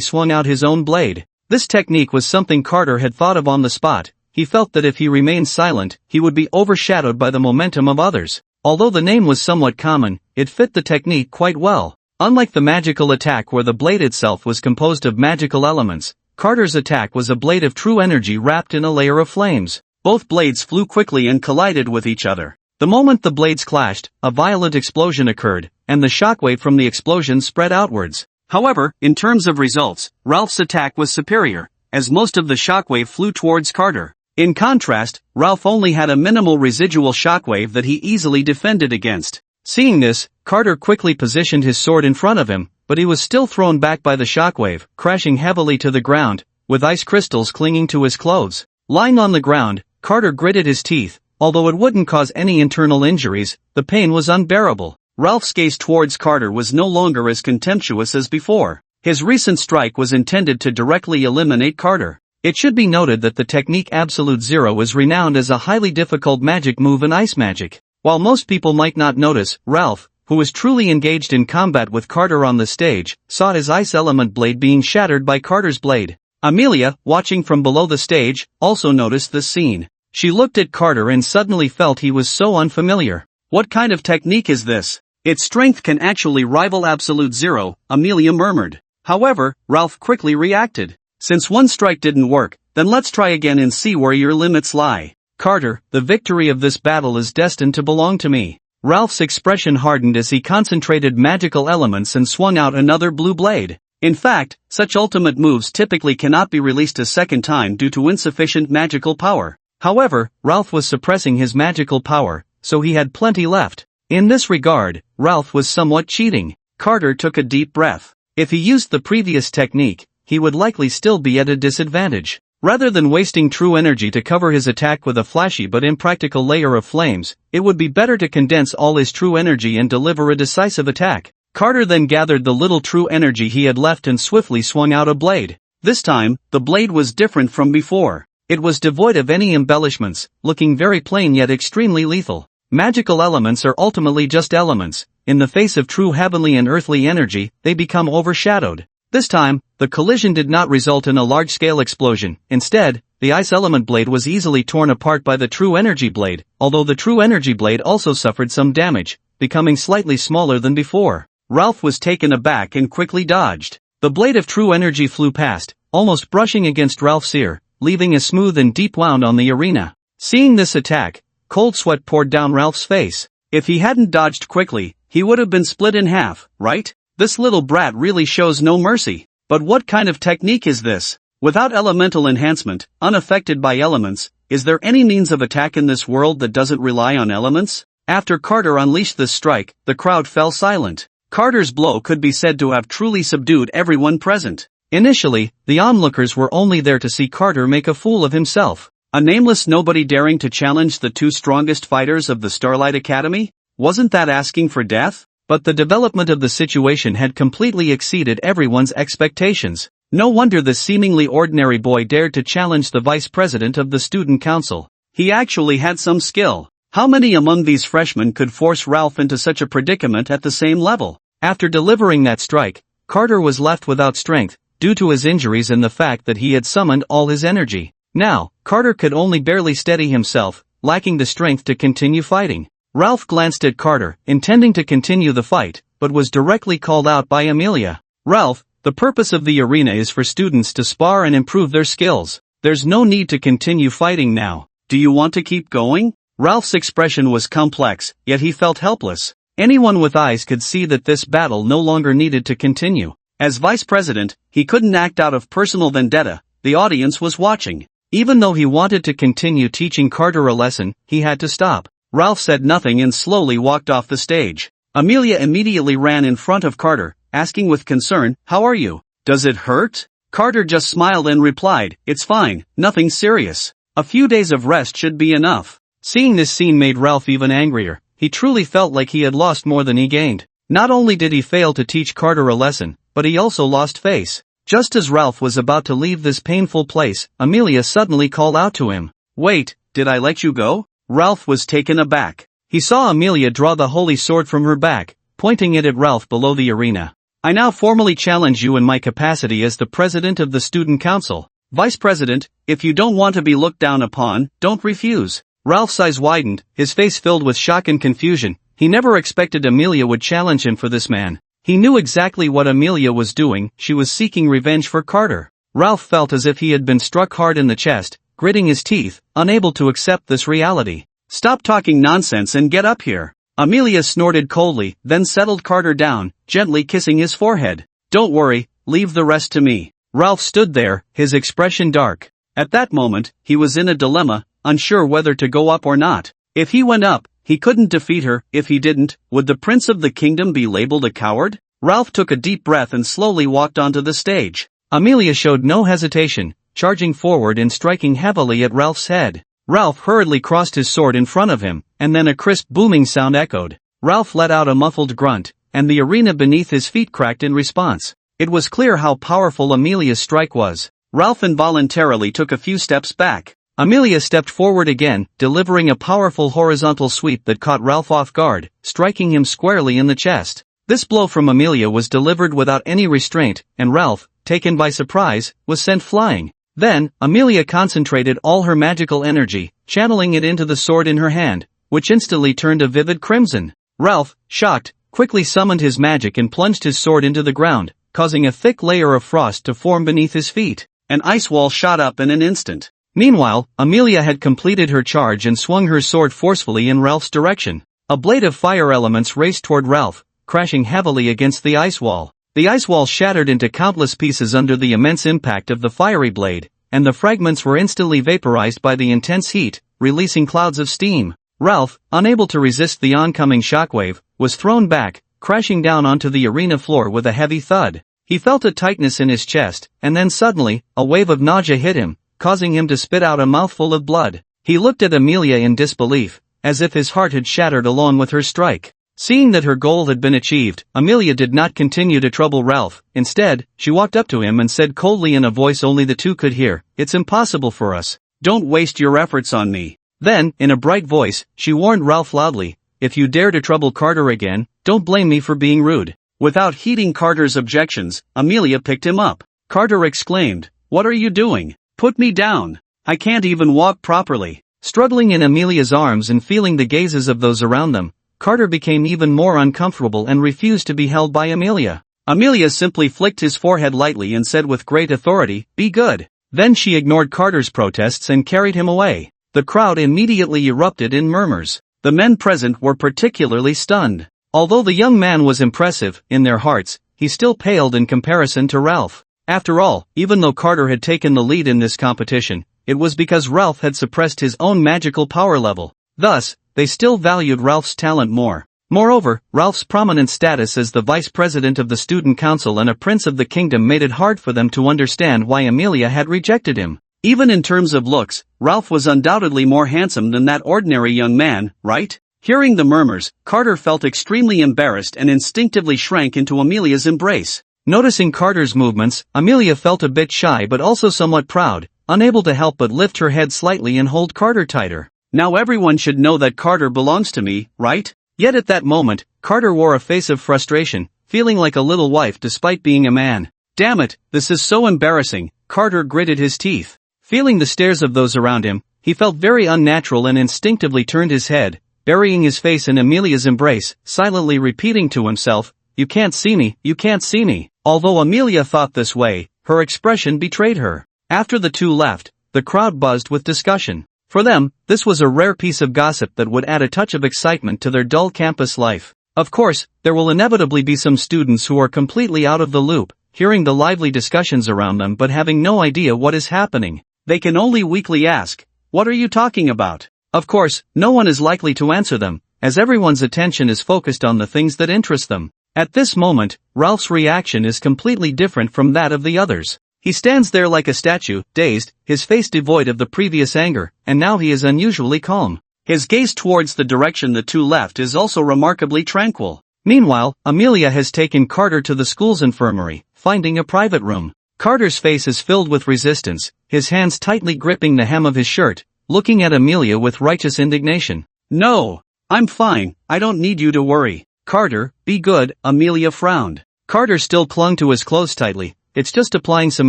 swung out his own blade. This technique was something Carter had thought of on the spot. He felt that if he remained silent, he would be overshadowed by the momentum of others. Although the name was somewhat common, it fit the technique quite well. Unlike the magical attack where the blade itself was composed of magical elements, Carter's attack was a blade of true energy wrapped in a layer of flames. Both blades flew quickly and collided with each other. The moment the blades clashed, a violent explosion occurred, and the shockwave from the explosion spread outwards. However, in terms of results, Ralph's attack was superior, as most of the shockwave flew towards Carter. In contrast, Ralph only had a minimal residual shockwave that he easily defended against. Seeing this, Carter quickly positioned his sword in front of him, but he was still thrown back by the shockwave, crashing heavily to the ground, with ice crystals clinging to his clothes. Lying on the ground, Carter gritted his teeth. Although it wouldn't cause any internal injuries, the pain was unbearable. Ralph's gaze towards Carter was no longer as contemptuous as before. His recent strike was intended to directly eliminate Carter. It should be noted that the technique Absolute Zero is renowned as a highly difficult magic move in ice magic. While most people might not notice, Ralph, who was truly engaged in combat with Carter on the stage, saw his ice element blade being shattered by Carter's blade. Amelia, watching from below the stage, also noticed this scene. She looked at Carter and suddenly felt he was so unfamiliar. What kind of technique is this? Its strength can actually rival Absolute Zero, Amelia murmured. However, Ralph quickly reacted. Since one strike didn't work, then let's try again and see where your limits lie. Carter, the victory of this battle is destined to belong to me. Ralph's expression hardened as he concentrated magical elements and swung out another blue blade. In fact, such ultimate moves typically cannot be released a second time due to insufficient magical power. However, Ralph was suppressing his magical power, so he had plenty left. In this regard, Ralph was somewhat cheating. Carter took a deep breath. If he used the previous technique, he would likely still be at a disadvantage. Rather than wasting true energy to cover his attack with a flashy but impractical layer of flames, it would be better to condense all his true energy and deliver a decisive attack. Carter then gathered the little true energy he had left and swiftly swung out a blade. This time, the blade was different from before. It was devoid of any embellishments, looking very plain yet extremely lethal. Magical elements are ultimately just elements. In the face of true heavenly and earthly energy, they become overshadowed. This time, the collision did not result in a large-scale explosion. Instead, the ice element blade was easily torn apart by the true energy blade, although the true energy blade also suffered some damage, becoming slightly smaller than before. Ralph was taken aback and quickly dodged. The blade of true energy flew past, almost brushing against Ralph's ear, leaving a smooth and deep wound on the arena. Seeing this attack, cold sweat poured down Ralph's face. If he hadn't dodged quickly, he would have been split in half, right? This little brat really shows no mercy. But what kind of technique is this? Without elemental enhancement, unaffected by elements, is there any means of attack in this world that doesn't rely on elements? After Carter unleashed this strike, the crowd fell silent. Carter's blow could be said to have truly subdued everyone present. Initially, the onlookers were only there to see Carter make a fool of himself. A nameless nobody daring to challenge the two strongest fighters of the Starlight Academy? Wasn't that asking for death? But the development of the situation had completely exceeded everyone's expectations. No wonder this seemingly ordinary boy dared to challenge the vice president of the student council. He actually had some skill. How many among these freshmen could force Ralph into such a predicament at the same level? After delivering that strike, Carter was left without strength, due to his injuries and the fact that he had summoned all his energy. Now, Carter could only barely steady himself, lacking the strength to continue fighting. Ralph glanced at Carter, intending to continue the fight, but was directly called out by Amelia. "Ralph, the purpose of the arena is for students to spar and improve their skills. There's no need to continue fighting now. Do you want to keep going?" Ralph's expression was complex, yet he felt helpless. Anyone with eyes could see that this battle no longer needed to continue. As vice president, he couldn't act out of personal vendetta. The audience was watching. Even though he wanted to continue teaching Carter a lesson, he had to stop. Ralph said nothing and slowly walked off the stage. Amelia immediately ran in front of Carter, asking with concern, "How are you? Does it hurt?" Carter just smiled and replied, "It's fine, nothing serious. A few days of rest should be enough." Seeing this scene made Ralph even angrier. He truly felt like he had lost more than he gained. Not only did he fail to teach Carter a lesson, but he also lost face. Just as Ralph was about to leave this painful place, Amelia suddenly called out to him. "Wait, did I let you go?" Ralph was taken aback. He saw Amelia draw the holy sword from her back, pointing it at Ralph below the arena. "I now formally challenge you in my capacity as the president of the student council. Vice president, if you don't want to be looked down upon, don't refuse." Ralph's eyes widened, his face filled with shock and confusion. He never expected Amelia would challenge him for this man. He knew exactly what Amelia was doing. She was seeking revenge for Carter. Ralph felt as if he had been struck hard in the chest, gritting his teeth, unable to accept this reality. "Stop talking nonsense and get up here." Amelia snorted coldly, then settled Carter down, gently kissing his forehead. "Don't worry, leave the rest to me." Ralph stood there, his expression dark. At that moment, he was in a dilemma, unsure whether to go up or not. If he went up, he couldn't defeat her. If he didn't, would the prince of the kingdom be labeled a coward? Ralph took a deep breath and slowly walked onto the stage. Amelia showed no hesitation, charging forward and striking heavily at Ralph's head. Ralph hurriedly crossed his sword in front of him, and then a crisp booming sound echoed. Ralph let out a muffled grunt, and the arena beneath his feet cracked in response. It was clear how powerful Amelia's strike was. Ralph involuntarily took a few steps back. Amelia stepped forward again, delivering a powerful horizontal sweep that caught Ralph off guard, striking him squarely in the chest. This blow from Amelia was delivered without any restraint, and Ralph, taken by surprise, was sent flying. Then, Amelia concentrated all her magical energy, channeling it into the sword in her hand, which instantly turned a vivid crimson. Ralph, shocked, quickly summoned his magic and plunged his sword into the ground, causing a thick layer of frost to form beneath his feet. An ice wall shot up in an instant. Meanwhile, Amelia had completed her charge and swung her sword forcefully in Ralph's direction. A blade of fire elements raced toward Ralph, crashing heavily against the ice wall. The ice wall shattered into countless pieces under the immense impact of the fiery blade, and the fragments were instantly vaporized by the intense heat, releasing clouds of steam. Ralph, unable to resist the oncoming shockwave, was thrown back, crashing down onto the arena floor with a heavy thud. He felt a tightness in his chest, and then suddenly, a wave of nausea hit him, causing him to spit out a mouthful of blood. He looked at Amelia in disbelief, as if his heart had shattered along with her strike. Seeing that her goal had been achieved, Amelia did not continue to trouble Ralph. Instead, she walked up to him and said coldly in a voice only the two could hear, "It's impossible for us. Don't waste your efforts on me." Then, in a bright voice, she warned Ralph loudly, "If you dare to trouble Carter again, don't blame me for being rude." Without heeding Carter's objections, Amelia picked him up. Carter exclaimed, "What are you doing? Put me down. I can't even walk properly." Struggling in Amelia's arms and feeling the gazes of those around them, Carter became even more uncomfortable and refused to be held by Amelia. Amelia simply flicked his forehead lightly and said with great authority, "Be good." Then she ignored Carter's protests and carried him away. The crowd immediately erupted in murmurs. The men present were particularly stunned. Although the young man was impressive, in their hearts, he still paled in comparison to Ralph. After all, even though Carter had taken the lead in this competition, it was because Ralph had suppressed his own magical power level. Thus, they still valued Ralph's talent more. Moreover, Ralph's prominent status as the vice president of the student council and a prince of the kingdom made it hard for them to understand why Amelia had rejected him. Even in terms of looks, Ralph was undoubtedly more handsome than that ordinary young man, right? Hearing the murmurs, Carter felt extremely embarrassed and instinctively shrank into Amelia's embrace. Noticing Carter's movements, Amelia felt a bit shy but also somewhat proud, unable to help but lift her head slightly and hold Carter tighter. Now everyone should know that Carter belongs to me, right? Yet at that moment, Carter wore a face of frustration, feeling like a little wife despite being a man. Damn it, this is so embarrassing, Carter gritted his teeth. Feeling the stares of those around him, he felt very unnatural and instinctively turned his head, burying his face in Amelia's embrace, silently repeating to himself, "You can't see me, you can't see me." Although Amelia thought this way, her expression betrayed her. After the two left, the crowd buzzed with discussion. For them, this was a rare piece of gossip that would add a touch of excitement to their dull campus life. Of course, there will inevitably be some students who are completely out of the loop, hearing the lively discussions around them but having no idea what is happening. They can only weakly ask, "What are you talking about?" Of course, no one is likely to answer them, as everyone's attention is focused on the things that interest them. At this moment, Ralph's reaction is completely different from that of the others. He stands there like a statue, dazed, his face devoid of the previous anger, and now he is unusually calm. His gaze towards the direction the two left is also remarkably tranquil. Meanwhile, Amelia has taken Carter to the school's infirmary, finding a private room. Carter's face is filled with resistance, his hands tightly gripping the hem of his shirt, looking at Amelia with righteous indignation. "No, I'm fine, I don't need you to worry." "Carter, be good," Amelia frowned. Carter still clung to his clothes tightly. "It's just applying some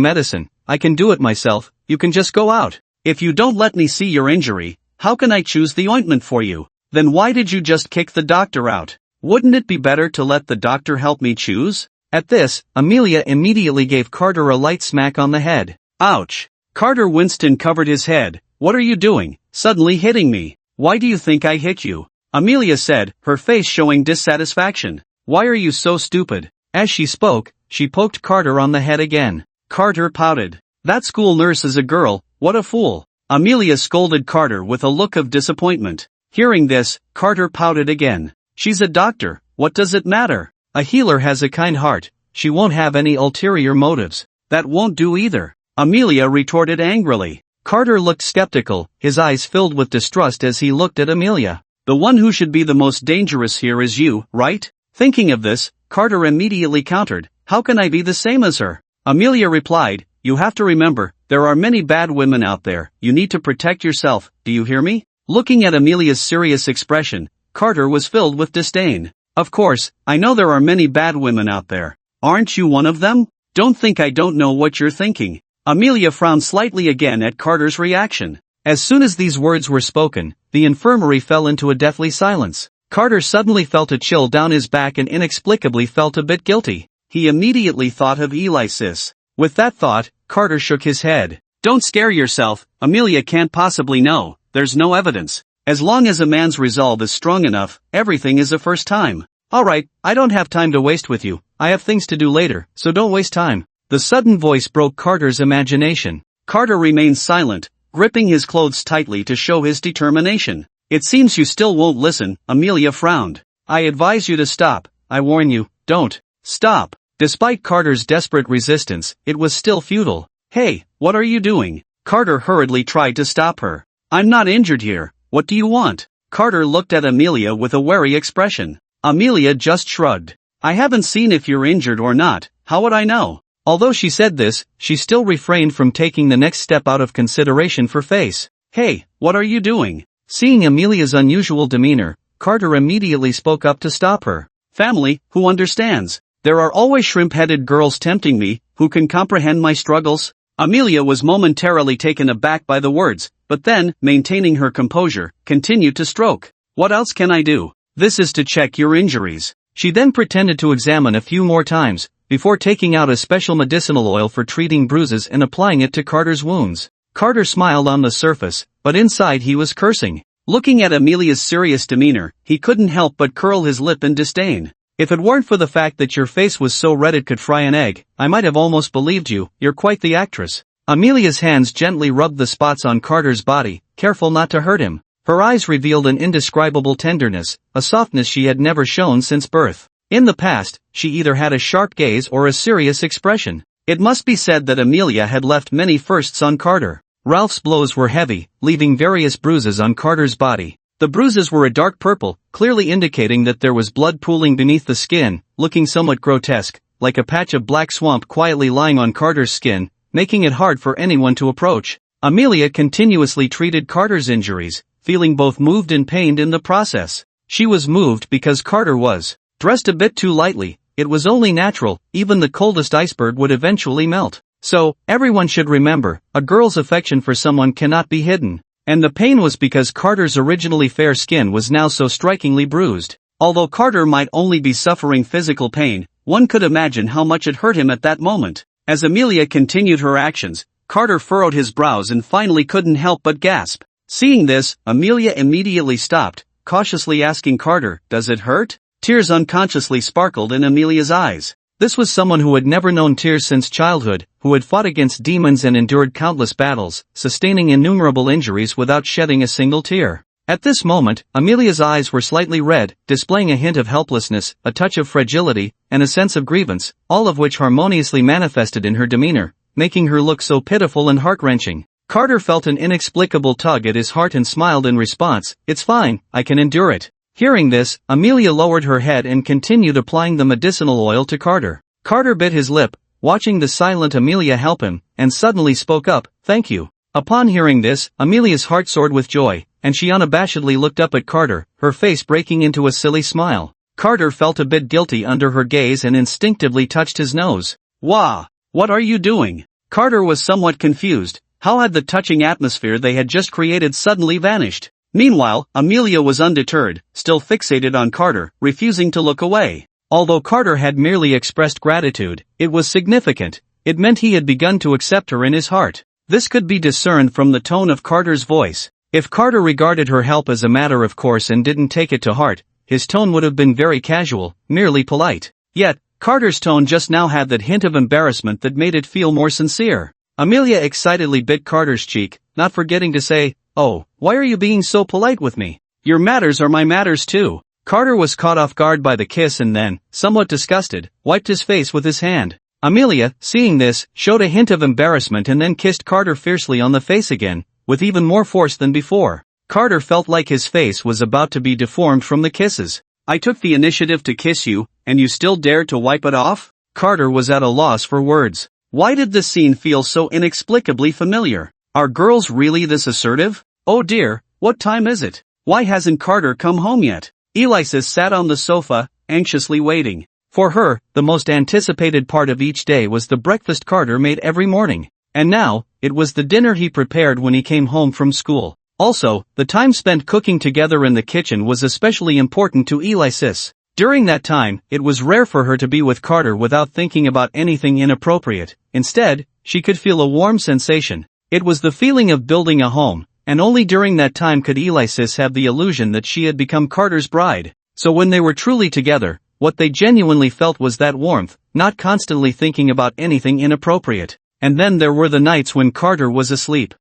medicine, I can do it myself, you can just go out." "If you don't let me see your injury, how can I choose the ointment for you?" "Then why did you just kick the doctor out? Wouldn't it be better to let the doctor help me choose?" At this, Amelia immediately gave Carter a light smack on the head. "Ouch!" Carter winced and covered his head. "What are you doing, suddenly hitting me? Why do you think I hit you?" Amelia said, her face showing dissatisfaction. "Why are you so stupid?" As she spoke, she poked Carter on the head again. Carter pouted. "That school nurse is a girl, what a fool." Amelia scolded Carter with a look of disappointment. Hearing this, Carter pouted again. "She's a doctor, what does it matter? A healer has a kind heart, she won't have any ulterior motives." "That won't do either," Amelia retorted angrily. Carter looked skeptical, his eyes filled with distrust as he looked at Amelia. "The one who should be the most dangerous here is you, right?" Thinking of this, Carter immediately countered, "How can I be the same as her?" Amelia replied, "You have to remember, there are many bad women out there, you need to protect yourself, do you hear me?" Looking at Amelia's serious expression, Carter was filled with disdain. "Of course, I know there are many bad women out there. Aren't you one of them? Don't think I don't know what you're thinking." Amelia frowned slightly again at Carter's reaction. As soon as these words were spoken, the infirmary fell into a deathly silence. Carter suddenly felt a chill down his back and inexplicably felt a bit guilty. He immediately thought of Alexis. With that thought, Carter shook his head. "Don't scare yourself, Amelia can't possibly know, there's no evidence. As long as a man's resolve is strong enough, everything is a first time." "Alright, I don't have time to waste with you, I have things to do later, so don't waste time." The sudden voice broke Carter's imagination. Carter remained silent, gripping his clothes tightly to show his determination. "It seems you still won't listen," Amelia frowned. "I advise you to stop, I warn you, don't. Stop." Despite Carter's desperate resistance, it was still futile. "Hey, what are you doing?" Carter hurriedly tried to stop her. "I'm not injured here, what do you want?" Carter looked at Amelia with a wary expression. Amelia just shrugged. "I haven't seen if you're injured or not, how would I know?" Although she said this, she still refrained from taking the next step out of consideration for face. "Hey, what are you doing?" Seeing Amelia's unusual demeanor, Carter immediately spoke up to stop her. "Family, who understands? There are always shrimp-headed girls tempting me, who can comprehend my struggles." Amelia was momentarily taken aback by the words, but then, maintaining her composure, continued to stroke. "What else can I do? This is to check your injuries." She then pretended to examine a few more times, before taking out a special medicinal oil for treating bruises and applying it to Carter's wounds. Carter smiled on the surface, but inside he was cursing. Looking at Amelia's serious demeanor, he couldn't help but curl his lip in disdain. "If it weren't for the fact that your face was so red it could fry an egg, I might have almost believed you, you're quite the actress." Amelia's hands gently rubbed the spots on Carter's body, careful not to hurt him. Her eyes revealed an indescribable tenderness, a softness she had never shown since birth. In the past, she either had a sharp gaze or a serious expression. It must be said that Amelia had left many firsts on Carter. Ralph's blows were heavy, leaving various bruises on Carter's body. The bruises were a dark purple, clearly indicating that there was blood pooling beneath the skin, looking somewhat grotesque, like a patch of black swamp quietly lying on Carter's skin, making it hard for anyone to approach. Amelia continuously treated Carter's injuries, feeling both moved and pained in the process. She was moved because Carter was dressed a bit too lightly. It was only natural, even the coldest iceberg would eventually melt. So, everyone should remember, a girl's affection for someone cannot be hidden. And the pain was because Carter's originally fair skin was now so strikingly bruised. Although Carter might only be suffering physical pain, one could imagine how much it hurt him at that moment. As Amelia continued her actions, Carter furrowed his brows and finally couldn't help but gasp. Seeing this, Amelia immediately stopped, cautiously asking Carter, "Does it hurt?" Tears unconsciously sparkled in Amelia's eyes. This was someone who had never known tears since childhood, who had fought against demons and endured countless battles, sustaining innumerable injuries without shedding a single tear. At this moment, Amelia's eyes were slightly red, displaying a hint of helplessness, a touch of fragility, and a sense of grievance, all of which harmoniously manifested in her demeanor, making her look so pitiful and heart-wrenching. Carter felt an inexplicable tug at his heart and smiled in response, "It's fine, I can endure it." Hearing this, Amelia lowered her head and continued applying the medicinal oil to Carter. Carter bit his lip, watching the silent Amelia help him, and suddenly spoke up, "Thank you." Upon hearing this, Amelia's heart soared with joy, and she unabashedly looked up at Carter, her face breaking into a silly smile. Carter felt a bit guilty under her gaze and instinctively touched his nose. "Wah! What are you doing?" Carter was somewhat confused. How had the touching atmosphere they had just created suddenly vanished? Meanwhile, Amelia was undeterred, still fixated on Carter, refusing to look away. Although Carter had merely expressed gratitude, it was significant. It meant he had begun to accept her in his heart. This could be discerned from the tone of Carter's voice. If Carter regarded her help as a matter of course and didn't take it to heart, his tone would have been very casual, merely polite. Yet, Carter's tone just now had that hint of embarrassment that made it feel more sincere. Amelia excitedly bit Carter's cheek, not forgetting to say, "Oh, why are you being so polite with me? Your matters are my matters too." Carter was caught off guard by the kiss and then, somewhat disgusted, wiped his face with his hand. Amelia, seeing this, showed a hint of embarrassment and then kissed Carter fiercely on the face again, with even more force than before. Carter felt like his face was about to be deformed from the kisses. "I took the initiative to kiss you, and you still dared to wipe it off?" Carter was at a loss for words. Why did this scene feel so inexplicably familiar? Are girls really this assertive? Oh dear, what time is it? Why hasn't Carter come home yet? Alexis sat on the sofa, anxiously waiting. For her, the most anticipated part of each day was the breakfast Carter made every morning. And now, it was the dinner he prepared when he came home from school. Also, the time spent cooking together in the kitchen was especially important to Alexis. During that time, it was rare for her to be with Carter without thinking about anything inappropriate. Instead, she could feel a warm sensation. It was the feeling of building a home, and only during that time could Alexis have the illusion that she had become Carter's bride. So when they were truly together, what they genuinely felt was that warmth, not constantly thinking about anything inappropriate. And then there were the nights when Carter was asleep.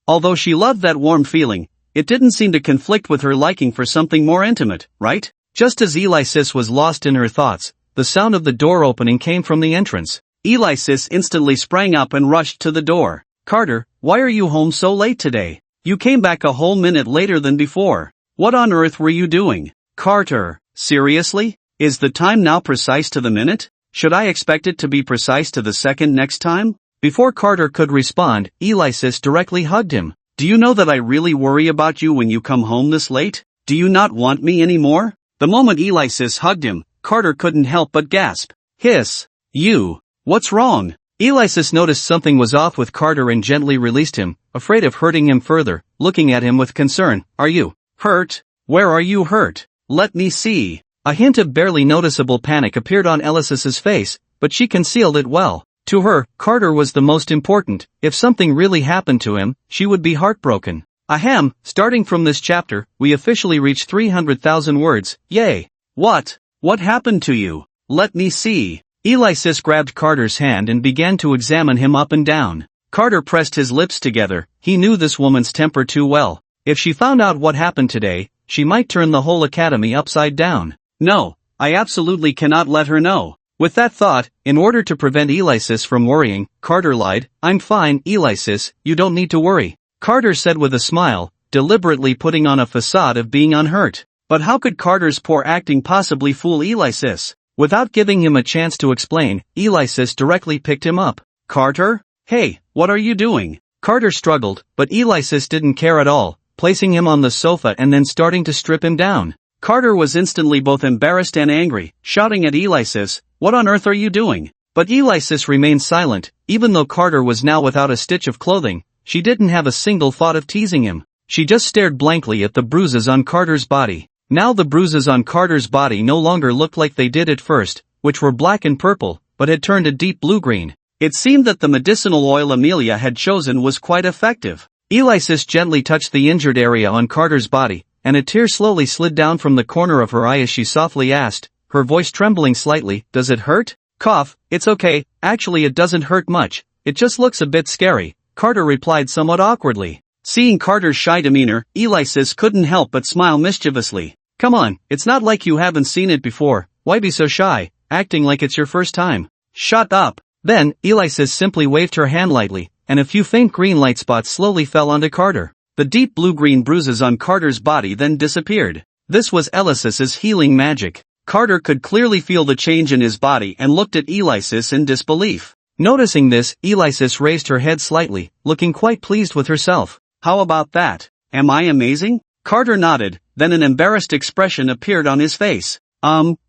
Although she loved that warm feeling, it didn't seem to conflict with her liking for something more intimate, right? Just as Alexis was lost in her thoughts, the sound of the door opening came from the entrance. Alexis instantly sprang up and rushed to the door. "Carter, why are you home so late today? You came back a whole minute later than before. What on earth were you doing?" "Carter, seriously? Is the time now precise to the minute? Should I expect it to be precise to the second next time?" Before Carter could respond, Alexis directly hugged him. "Do you know that I really worry about you when you come home this late? Do you not want me anymore?" The moment Alexis hugged him, Carter couldn't help but gasp. "Hiss. You. What's wrong?" Alexis noticed something was off with Carter and gently released him, afraid of hurting him further, looking at him with concern. "Are you hurt? Where are you hurt? Let me see." A hint of barely noticeable panic appeared on Alexis's face, but she concealed it well. To her, Carter was the most important. If something really happened to him, she would be heartbroken. Ahem, starting from this chapter, we officially reached 300,000 words, yay! What happened to you? Let me see. Alexis grabbed Carter's hand and began to examine him up and down. Carter pressed his lips together. He knew this woman's temper too well. If she found out what happened today, she might turn the whole academy upside down. No, I absolutely cannot let her know. With that thought, in order to prevent Alexis from worrying, Carter lied. "I'm fine, Alexis, you don't need to worry," Carter said with a smile, deliberately putting on a facade of being unhurt. But how could Carter's poor acting possibly fool Alexis? Without giving him a chance to explain, Alexis directly picked him up. "Carter? Hey, what are you doing?" Carter struggled, but Alexis didn't care at all, placing him on the sofa and then starting to strip him down. Carter was instantly both embarrassed and angry, shouting at Alexis, "What on earth are you doing?" But Alexis remained silent. Even though Carter was now without a stitch of clothing, she didn't have a single thought of teasing him. She just stared blankly at the bruises on Carter's body. Now the bruises on Carter's body no longer looked like they did at first, which were black and purple, but had turned a deep blue-green. It seemed that the medicinal oil Amelia had chosen was quite effective. Alexis gently touched the injured area on Carter's body, and a tear slowly slid down from the corner of her eye as she softly asked, her voice trembling slightly, "Does it hurt?" "Cough, it's okay, actually it doesn't hurt much, it just looks a bit scary," Carter replied somewhat awkwardly. Seeing Carter's shy demeanor, Alexis couldn't help but smile mischievously. "Come on, it's not like you haven't seen it before, why be so shy, acting like it's your first time?" "Shut up!" Then, Alexis simply waved her hand lightly, and a few faint green light spots slowly fell onto Carter. The deep blue-green bruises on Carter's body then disappeared. This was Alexis's healing magic. Carter could clearly feel the change in his body and looked at Alexis in disbelief. Noticing this, Alexis raised her head slightly, looking quite pleased with herself. "How about that? Am I amazing?" Carter nodded, then an embarrassed expression appeared on his face.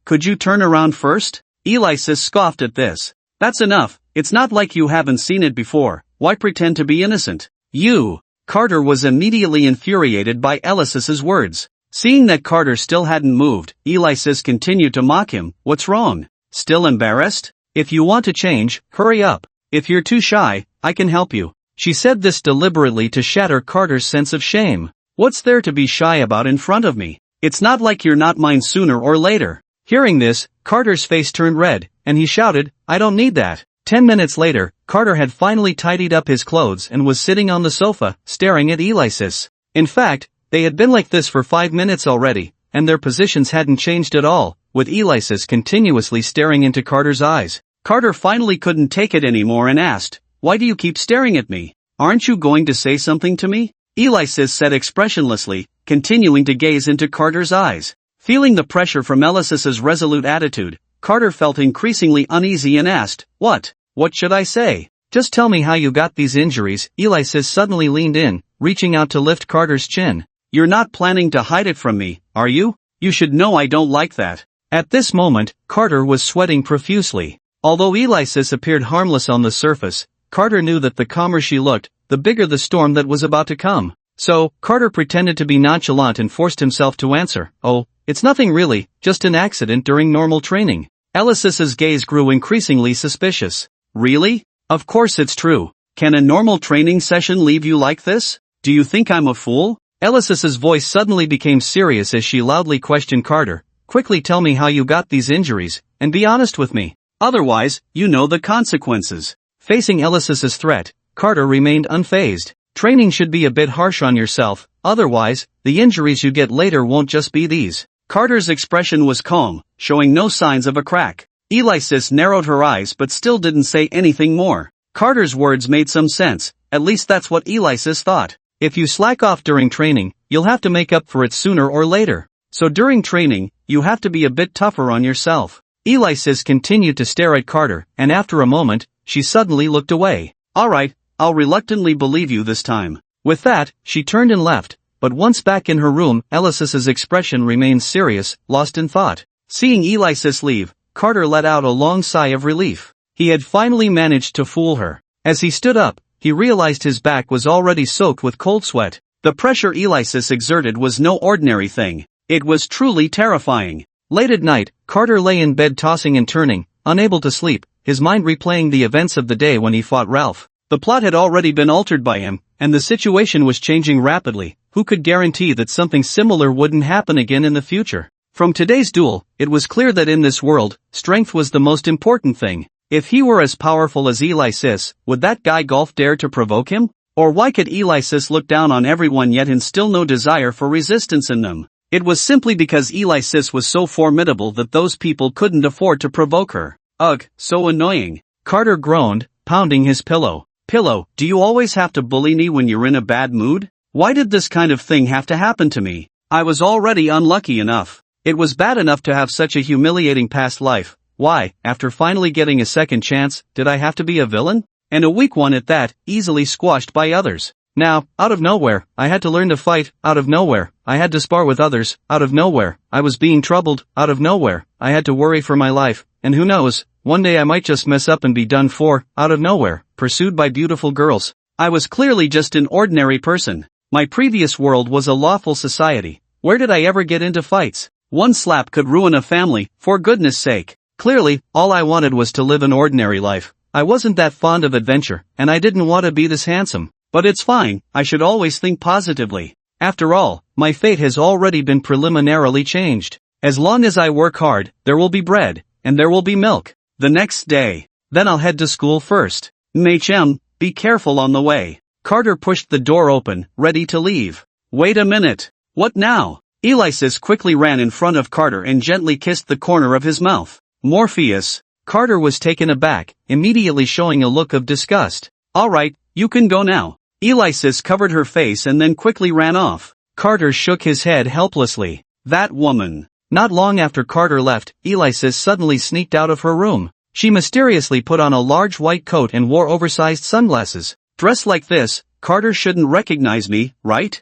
Could you turn around first?" Alexis scoffed at this. "That's enough, it's not like you haven't seen it before, why pretend to be innocent?" "You!" Carter was immediately infuriated by Alexis's words. Seeing that Carter still hadn't moved, Alexis continued to mock him. "What's wrong? Still embarrassed? If you want to change, hurry up. If you're too shy, I can help you." She said this deliberately to shatter Carter's sense of shame. "What's there to be shy about in front of me? It's not like you're not mine sooner or later." Hearing this, Carter's face turned red, and he shouted, "I don't need that." 10 minutes later, Carter had finally tidied up his clothes and was sitting on the sofa, staring at Alexis. In fact, they had been like this for 5 minutes already, and their positions hadn't changed at all, with Alexis continuously staring into Carter's eyes. Carter finally couldn't take it anymore and asked, "Why do you keep staring at me? Aren't you going to say something to me?" Alexis said expressionlessly, continuing to gaze into Carter's eyes. Feeling the pressure from Alexis's resolute attitude, Carter felt increasingly uneasy and asked, What should I say?" "Just tell me how you got these injuries." Alexis suddenly leaned in, reaching out to lift Carter's chin. "You're not planning to hide it from me, are you? You should know I don't like that." At this moment, Carter was sweating profusely. Although Alexis appeared harmless on the surface, Carter knew that the calmer she looked, the bigger the storm that was about to come. So, Carter pretended to be nonchalant and forced himself to answer, "Oh, it's nothing really, just an accident during normal training." Alexis's gaze grew increasingly suspicious. "Really? Of course it's true. Can a normal training session leave you like this? Do you think I'm a fool?" Alexis's voice suddenly became serious as she loudly questioned Carter. "Quickly tell me how you got these injuries, and be honest with me. Otherwise, you know the consequences." Facing Alexis's threat, Carter remained unfazed. "Training should be a bit harsh on yourself, otherwise, the injuries you get later won't just be these." Carter's expression was calm, showing no signs of a crack. Alexis narrowed her eyes but still didn't say anything more. Carter's words made some sense, at least that's what Alexis thought. If you slack off during training, you'll have to make up for it sooner or later. So during training, you have to be a bit tougher on yourself. Alexis continued to stare at Carter, and after a moment, she suddenly looked away. "Alright, I'll reluctantly believe you this time." With that, she turned and left, but once back in her room, Alexis's expression remained serious, lost in thought. Seeing Alexis leave, Carter let out a long sigh of relief. He had finally managed to fool her. As he stood up, he realized his back was already soaked with cold sweat. The pressure Alexis exerted was no ordinary thing. It was truly terrifying. Late at night, Carter lay in bed tossing and turning, unable to sleep, his mind replaying the events of the day when he fought Ralph. The plot had already been altered by him, and the situation was changing rapidly. Who could guarantee that something similar wouldn't happen again in the future? From today's duel, it was clear that in this world, strength was the most important thing. If he were as powerful as Alexis, would that guy Golf dare to provoke him? Or why could Alexis look down on everyone yet instill no desire for resistance in them? It was simply because Alexis was so formidable that those people couldn't afford to provoke her. Ugh, so annoying. Carter groaned, pounding his pillow. "Pillow, do you always have to bully me when you're in a bad mood? Why did this kind of thing have to happen to me? I was already unlucky enough. It was bad enough to have such a humiliating past life. Why, after finally getting a second chance, did I have to be a villain? And a weak one at that, easily squashed by others. Now, out of nowhere, I had to learn to fight. Out of nowhere, I had to spar with others. Out of nowhere, I was being troubled. Out of nowhere, I had to worry for my life. And who knows, one day I might just mess up and be done for. Out of nowhere, pursued by beautiful girls. I was clearly just an ordinary person. My previous world was a lawful society. Where did I ever get into fights? One slap could ruin a family, for goodness sake. Clearly, all I wanted was to live an ordinary life. I wasn't that fond of adventure, and I didn't want to be this handsome. But it's fine, I should always think positively. After all, my fate has already been preliminarily changed. As long as I work hard, there will be bread, and there will be milk. The next day. Then I'll head to school first. Mei-chan, be careful on the way. Carter pushed the door open, ready to leave. Wait a minute. What now? Alexis quickly ran in front of Carter and gently kissed the corner of his mouth. Morpheus. Carter was taken aback, immediately showing a look of disgust. Alright, you can go now. Alexis covered her face and then quickly ran off. Carter shook his head helplessly. That woman. Not long after Carter left, Alexis suddenly sneaked out of her room. She mysteriously put on a large white coat and wore oversized sunglasses. Dressed like this, Carter shouldn't recognize me, right?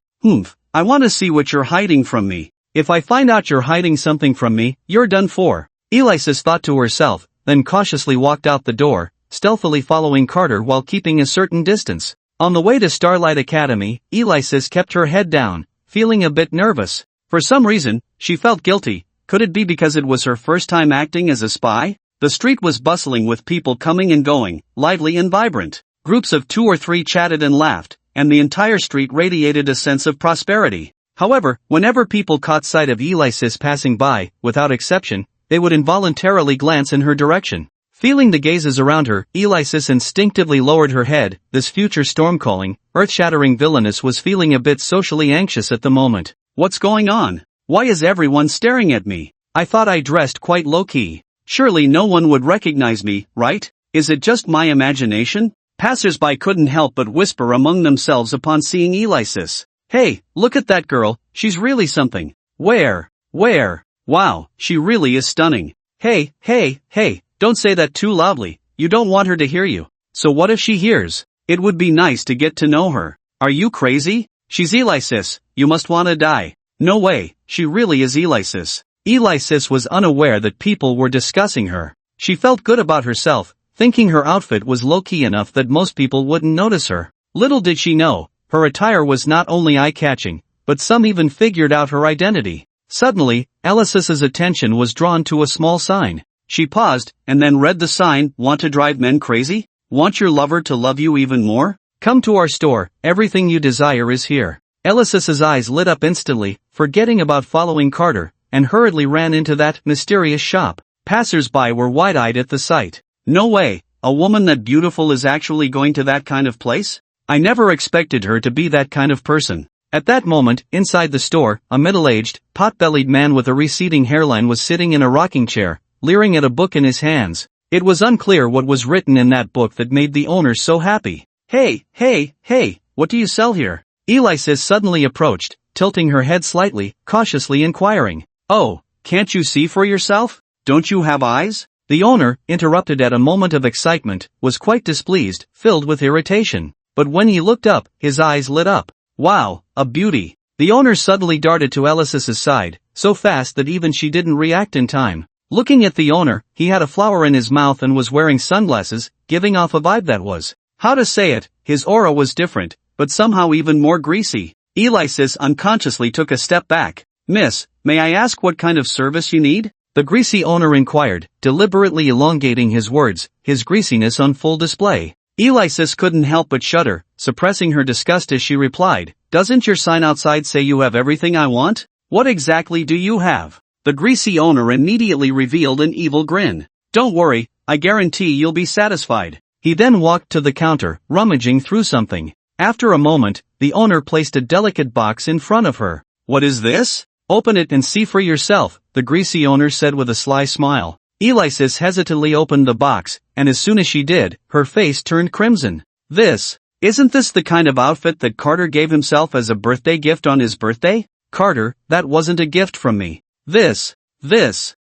I want to see what you're hiding from me. If I find out you're hiding something from me, you're done for. Alexis thought to herself, then cautiously walked out the door, stealthily following Carter while keeping a certain distance. On the way to Starlight Academy, Alexis kept her head down, feeling a bit nervous. For some reason, she felt guilty. Could it be because it was her first time acting as a spy? The street was bustling with people coming and going, lively and vibrant. Groups of 2 or 3 chatted and laughed, and the entire street radiated a sense of prosperity. However, whenever people caught sight of Alexis passing by, without exception, they would involuntarily glance in her direction. Feeling the gazes around her, Alexis instinctively lowered her head. This future storm-calling, earth-shattering villainess was feeling a bit socially anxious at the moment. What's going on? Why is everyone staring at me? I thought I dressed quite low-key. Surely no one would recognize me, right? Is it just my imagination? Passers-by couldn't help but whisper among themselves upon seeing Alexis. Hey, look at that girl, she's really something. Where? Wow, she really is stunning. Hey, don't say that too loudly, you don't want her to hear you. So what if she hears? It would be nice to get to know her. Are you crazy? She's Alexis, you must wanna die. No way, she really is Alexis. Alexis was unaware that people were discussing her. She felt good about herself, thinking her outfit was low-key enough that most people wouldn't notice her. Little did she know, her attire was not only eye-catching, but some even figured out her identity. Suddenly, Alexis's attention was drawn to a small sign. She paused, and then read the sign. Want to drive men crazy? Want your lover to love you even more? Come to our store, everything you desire is here. Alexis's eyes lit up instantly, forgetting about following Carter, and hurriedly ran into that mysterious shop. Passers-by were wide-eyed at the sight. No way, a woman that beautiful is actually going to that kind of place? I never expected her to be that kind of person. At that moment, inside the store, a middle-aged, pot-bellied man with a receding hairline was sitting in a rocking chair, leering at a book in his hands. It was unclear what was written in that book that made the owner so happy. Hey, what do you sell here? Alexis suddenly approached, tilting her head slightly, cautiously inquiring. Oh, can't you see for yourself? Don't you have eyes? The owner, interrupted at a moment of excitement, was quite displeased, filled with irritation. But when he looked up, his eyes lit up. Wow, a beauty. The owner suddenly darted to Alexis's side, so fast that even she didn't react in time. Looking at the owner, he had a flower in his mouth and was wearing sunglasses, giving off a vibe that was, how to say it, his aura was different, but somehow even more greasy. Alexis unconsciously took a step back. Miss, may I ask what kind of service you need? The greasy owner inquired, deliberately elongating his words, his greasiness on full display. Alexis couldn't help but shudder, suppressing her disgust as she replied, doesn't your sign outside say you have everything I want? What exactly do you have? The greasy owner immediately revealed an evil grin. Don't worry, I guarantee you'll be satisfied. He then walked to the counter, rummaging through something. After a moment, the owner placed a delicate box in front of her. What is this? Open it and see for yourself, the greasy owner said with a sly smile. Alexis hesitantly opened the box, and as soon as she did, her face turned crimson. Isn't this the kind of outfit that Carter gave himself as a birthday gift on his birthday? Carter, that wasn't a gift from me. This is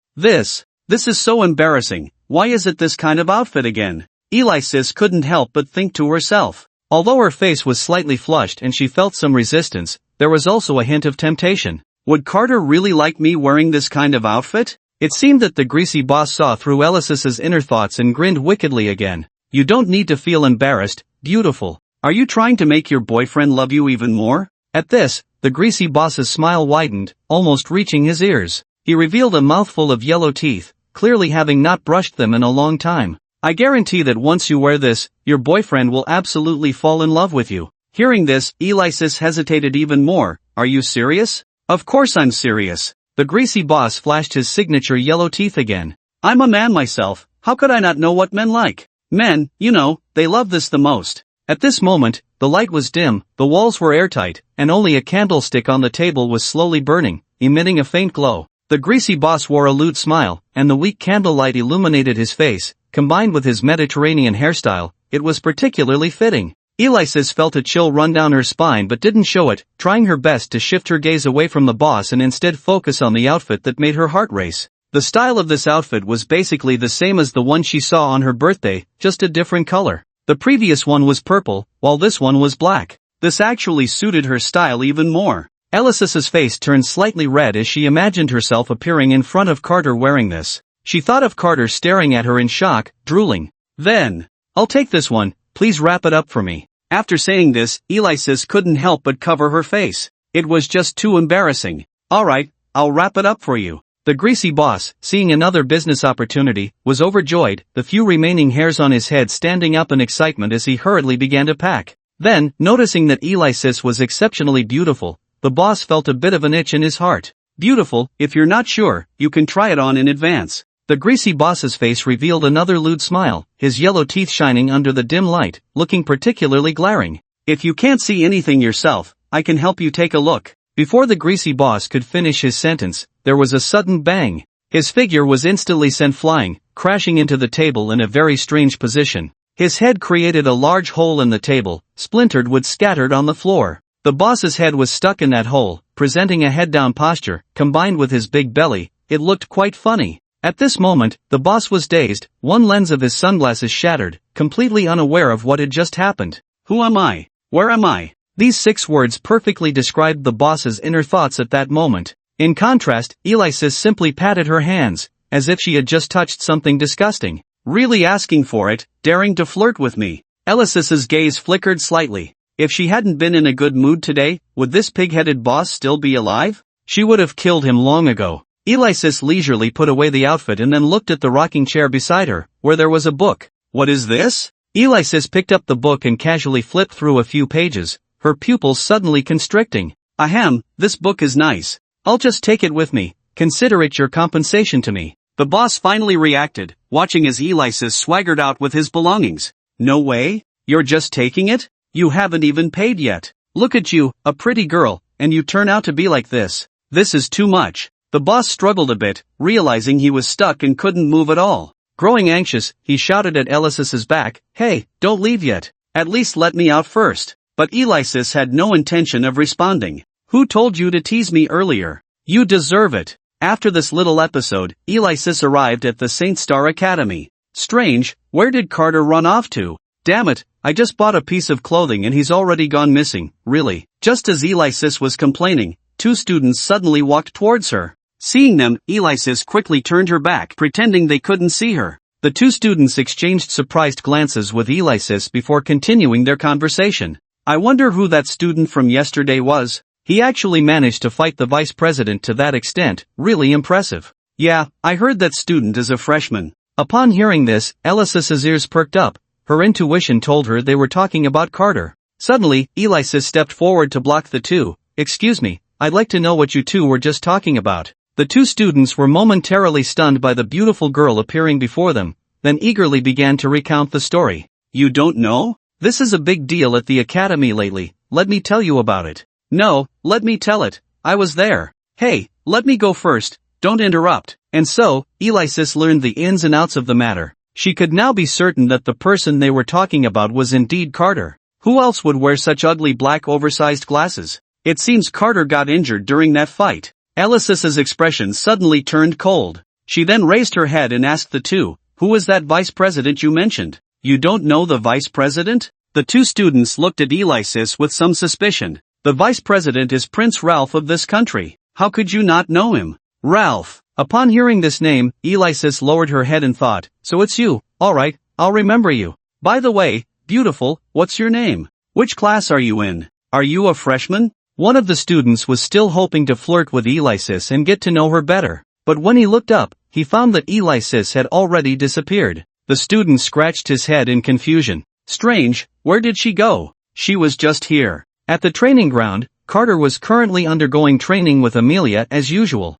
so embarrassing. Why is it this kind of outfit again? Alexis couldn't help but think to herself. Although her face was slightly flushed and she felt some resistance, there was also a hint of temptation. Would Carter really like me wearing this kind of outfit? It seemed that the greasy boss saw through Alexis's inner thoughts and grinned wickedly again. You don't need to feel embarrassed, beautiful. Are you trying to make your boyfriend love you even more? At this, the greasy boss's smile widened, almost reaching his ears. He revealed a mouthful of yellow teeth, clearly having not brushed them in a long time. I guarantee that once you wear this, your boyfriend will absolutely fall in love with you. Hearing this, Alexis hesitated even more. Are you serious? Of course I'm serious. The greasy boss flashed his signature yellow teeth again. I'm a man myself, how could I not know what men like? Men, you know, they love this the most. At this moment, the light was dim, the walls were airtight, and only a candlestick on the table was slowly burning, emitting a faint glow. The greasy boss wore a lewd smile, and the weak candlelight illuminated his face. Combined with his Mediterranean hairstyle, it was particularly fitting. Alexis felt a chill run down her spine but didn't show it, trying her best to shift her gaze away from the boss and instead focus on the outfit that made her heart race. The style of this outfit was basically the same as the one she saw on her birthday, just a different color. The previous one was purple, while this one was black. This actually suited her style even more. Alexis's face turned slightly red as she imagined herself appearing in front of Carter wearing this. She thought of Carter staring at her in shock, drooling. Then, I'll take this one, please wrap it up for me. After saying this, Alexis couldn't help but cover her face. It was just too embarrassing. Alright, I'll wrap it up for you. The greasy boss, seeing another business opportunity, was overjoyed, the few remaining hairs on his head standing up in excitement as he hurriedly began to pack. Then, noticing that Alexis was exceptionally beautiful, the boss felt a bit of an itch in his heart. Beautiful, if you're not sure, you can try it on in advance. The greasy boss's face revealed another lewd smile, his yellow teeth shining under the dim light, looking particularly glaring. If you can't see anything yourself, I can help you take a look. Before the greasy boss could finish his sentence, there was a sudden bang. His figure was instantly sent flying, crashing into the table in a very strange position. His head created a large hole in the table, splintered wood scattered on the floor. The boss's head was stuck in that hole, presenting a head-down posture, combined with his big belly. It looked quite funny. At this moment, the boss was dazed, one lens of his sunglasses shattered, completely unaware of what had just happened. Who am I? Where am I? These 6 words perfectly described the boss's inner thoughts at that moment. In contrast, Alexis simply patted her hands, as if she had just touched something disgusting. Really asking for it, daring to flirt with me. Alexis's gaze flickered slightly. If she hadn't been in a good mood today, would this pig-headed boss still be alive? She would have killed him long ago. Alexis leisurely put away the outfit and then looked at the rocking chair beside her, where there was a book. What is this? Alexis picked up the book and casually flipped through a few pages, her pupils suddenly constricting. Ahem, this book is nice. I'll just take it with me, consider it your compensation to me. The boss finally reacted, watching as Alexis swaggered out with his belongings. No way? You're just taking it? You haven't even paid yet. Look at you, a pretty girl, and you turn out to be like this. This is too much. The boss struggled a bit, realizing he was stuck and couldn't move at all. Growing anxious, he shouted at Alexis's back, "Hey, don't leave yet. At least let me out first." But Alexis had no intention of responding. Who told you to tease me earlier? You deserve it. After this little episode, Alexis arrived at the Saint Star Academy. Strange, where did Carter run off to? Damn it, I just bought a piece of clothing and he's already gone missing, really. Just as Alexis was complaining, 2 students suddenly walked towards her. Seeing them, Alexis quickly turned her back, pretending they couldn't see her. The 2 students exchanged surprised glances with Alexis before continuing their conversation. I wonder who that student from yesterday was. He actually managed to fight the vice president to that extent, really impressive. Yeah, I heard that student is a freshman. Upon hearing this, Alexis's ears perked up. Her intuition told her they were talking about Carter. Suddenly, Alexis stepped forward to block the 2. Excuse me, I'd like to know what you 2 were just talking about. The 2 students were momentarily stunned by the beautiful girl appearing before them, then eagerly began to recount the story. You don't know? This is a big deal at the academy lately, let me tell you about it. No, let me tell it, I was there. Hey, let me go first, don't interrupt. And so, Alexis learned the ins and outs of the matter. She could now be certain that the person they were talking about was indeed Carter. Who else would wear such ugly black oversized glasses? It seems Carter got injured during that fight. Alexis's expression suddenly turned cold. She then raised her head and asked the 2, who was that vice president you mentioned? You don't know the vice president? The 2 students looked at Alexis with some suspicion. The vice president is Prince Ralph of this country. How could you not know him? Ralph. Upon hearing this name, Alexis lowered her head and thought, so it's you, alright, I'll remember you. By the way, beautiful, what's your name? Which class are you in? Are you a freshman? One of the students was still hoping to flirt with Alexis and get to know her better, but when he looked up, he found that Alexis had already disappeared. The student scratched his head in confusion. Strange, where did she go? She was just here. At the training ground, Carter was currently undergoing training with Amelia as usual.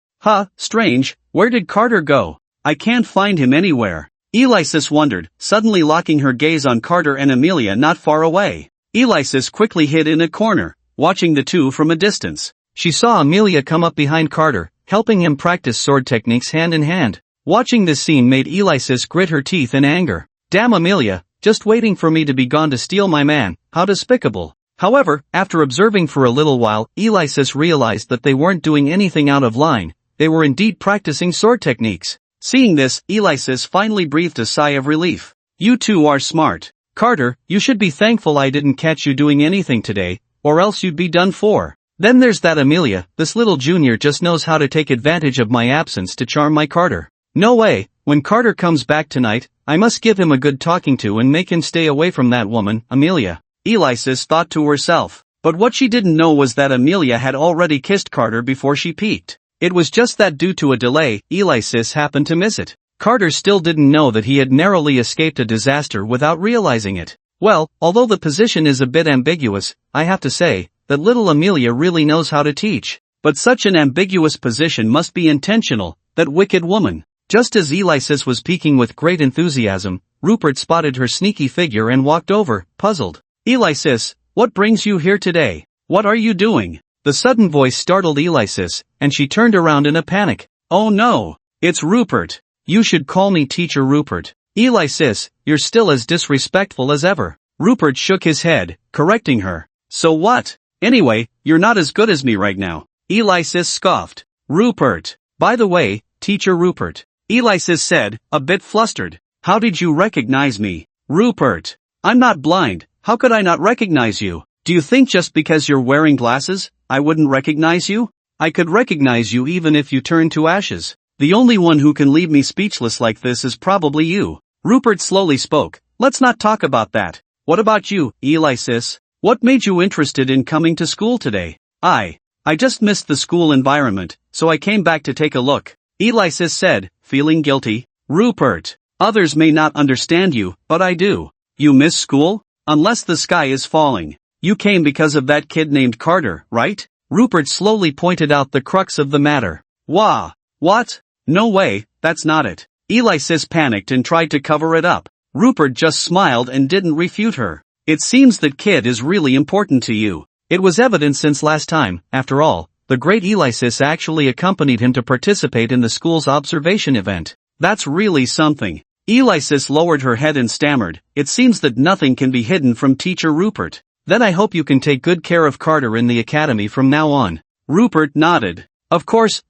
Strange, where did Carter go? I can't find him anywhere. Alexis wondered, suddenly locking her gaze on Carter and Amelia not far away. Alexis quickly hid in a corner, watching the two from a distance. She saw Amelia come up behind Carter, helping him practice sword techniques hand in hand. Watching this scene made Alexis grit her teeth in anger. Damn Amelia, just waiting for me to be gone to steal my man, how despicable. However, after observing for a little while, Alexis realized that they weren't doing anything out of line, they were indeed practicing sword techniques. Seeing this, Alexis finally breathed a sigh of relief. You two are smart. Carter, you should be thankful I didn't catch you doing anything today, or else you'd be done for. Then there's that Amelia, this little junior just knows how to take advantage of my absence to charm my Carter. No way, when Carter comes back tonight, I must give him a good talking to and make him stay away from that woman, Amelia. Alexis thought to herself. But what she didn't know was that Amelia had already kissed Carter before she peeked. It was just that due to a delay, Alexis happened to miss it. Carter still didn't know that he had narrowly escaped a disaster without realizing it. Well, although the position is a bit ambiguous, I have to say, that little Amelia really knows how to teach. But such an ambiguous position must be intentional, that wicked woman. Just as Alexis was peeking with great enthusiasm, Rupert spotted her sneaky figure and walked over, puzzled. Alexis, what brings you here today? What are you doing? The sudden voice startled Alexis, and she turned around in a panic. Oh no! It's Rupert! You should call me Teacher Rupert. Alexis, you're still as disrespectful as ever. Rupert shook his head, correcting her. So what? Anyway, you're not as good as me right now. Alexis scoffed. Rupert. By the way, Teacher Rupert. Alexis said, a bit flustered. How did you recognize me? Rupert. I'm not blind, how could I not recognize you? Do you think just because you're wearing glasses, I wouldn't recognize you? I could recognize you even if you turned to ashes. The only one who can leave me speechless like this is probably you. Rupert slowly spoke. Let's not talk about that. What about you, Alexis? What made you interested in coming to school today? I just missed the school environment, so I came back to take a look. Alexis said, feeling guilty. Rupert. Others may not understand you, but I do. You miss school? Unless the sky is falling. You came because of that kid named Carter, right? Rupert slowly pointed out the crux of the matter. Wah! What? No way, that's not it. Alexis panicked and tried to cover it up. Rupert just smiled and didn't refute her. It seems that kid is really important to you. It was evident since last time, after all, the great Alexis actually accompanied him to participate in the school's observation event. That's really something. Alexis lowered her head and stammered, it seems that nothing can be hidden from Teacher Rupert. Then I hope you can take good care of Carter in the academy from now on. Rupert nodded. Of course,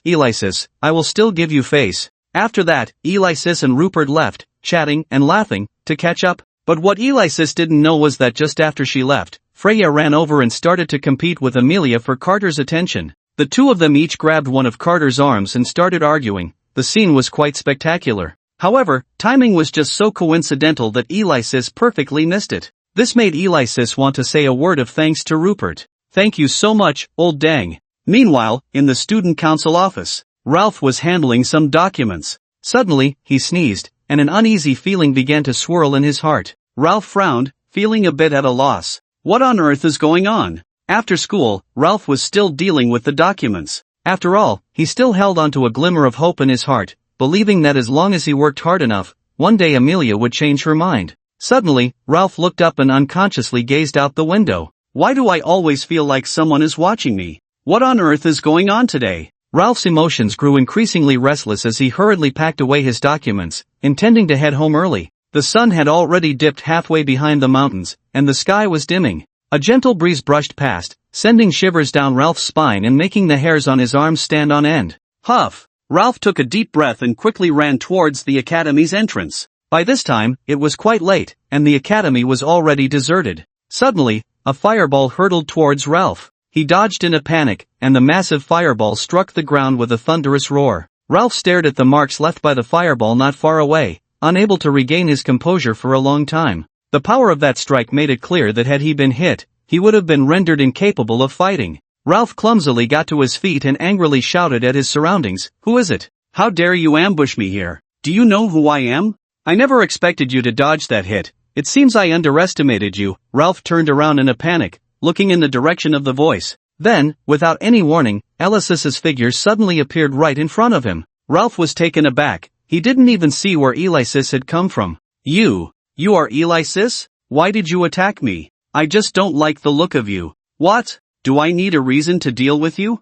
Alexis, I will still give you face. After that, Alexis and Rupert left, chatting and laughing, to catch up. But what Alexis didn't know was that just after she left, Freya ran over and started to compete with Amelia for Carter's attention. The two of them each grabbed one of Carter's arms and started arguing. The scene was quite spectacular. However, timing was just so coincidental that Alexis perfectly missed it. This made Alexis want to say a word of thanks to Rupert. Thank you so much, old dang. Meanwhile, in the student council office, Ralph was handling some documents. Suddenly, he sneezed, and an uneasy feeling began to swirl in his heart. Ralph frowned, feeling a bit at a loss. What on earth is going on? After school, Ralph was still dealing with the documents. After all, he still held onto a glimmer of hope in his heart, believing that as long as he worked hard enough, one day Amelia would change her mind. Suddenly, Ralph looked up and unconsciously gazed out the window. Why do I always feel like someone is watching me? What on earth is going on today? Ralph's emotions grew increasingly restless as he hurriedly packed away his documents, intending to head home early. The sun had already dipped halfway behind the mountains, and the sky was dimming. A gentle breeze brushed past, sending shivers down Ralph's spine and making the hairs on his arms stand on end. Huff! Ralph took a deep breath and quickly ran towards the academy's entrance. By this time, it was quite late, and the academy was already deserted. Suddenly, a fireball hurtled towards Ralph. He dodged in a panic, and the massive fireball struck the ground with a thunderous roar. Ralph stared at the marks left by the fireball not far away, unable to regain his composure for a long time. The power of that strike made it clear that had he been hit, he would have been rendered incapable of fighting. Ralph clumsily got to his feet and angrily shouted at his surroundings, "Who is it? How dare you ambush me here? Do you know who I am? I never expected you to dodge that hit. It seems I underestimated you." Ralph turned around in a panic, looking in the direction of the voice. Then, without any warning, Alexis's figure suddenly appeared right in front of him. Ralph was taken aback. He didn't even see where Alexis had come from. You are Alexis? Why did you attack me? I just don't like the look of you." "What? Do I need a reason to deal with you?"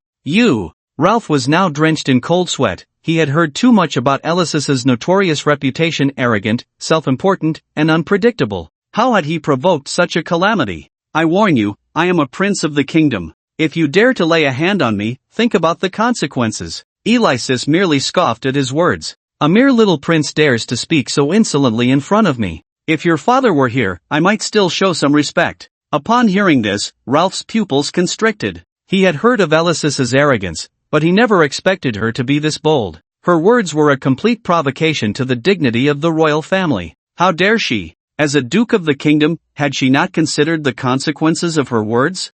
Ralph was now drenched in cold sweat. He had heard too much about Alexis's notorious reputation: arrogant, self-important, and unpredictable. How had he provoked such a calamity? "I warn you, I am a prince of the kingdom. If you dare to lay a hand on me, think about the consequences." Alexis merely scoffed at his words. "A mere little prince dares to speak so insolently in front of me. If your father were here, I might still show some respect." Upon hearing this, Ralph's pupils constricted. He had heard of Alexis's arrogance, but he never expected her to be this bold. Her words were a complete provocation to the dignity of the royal family. How dare she? As a duke of the kingdom, had she not considered the consequences of her words?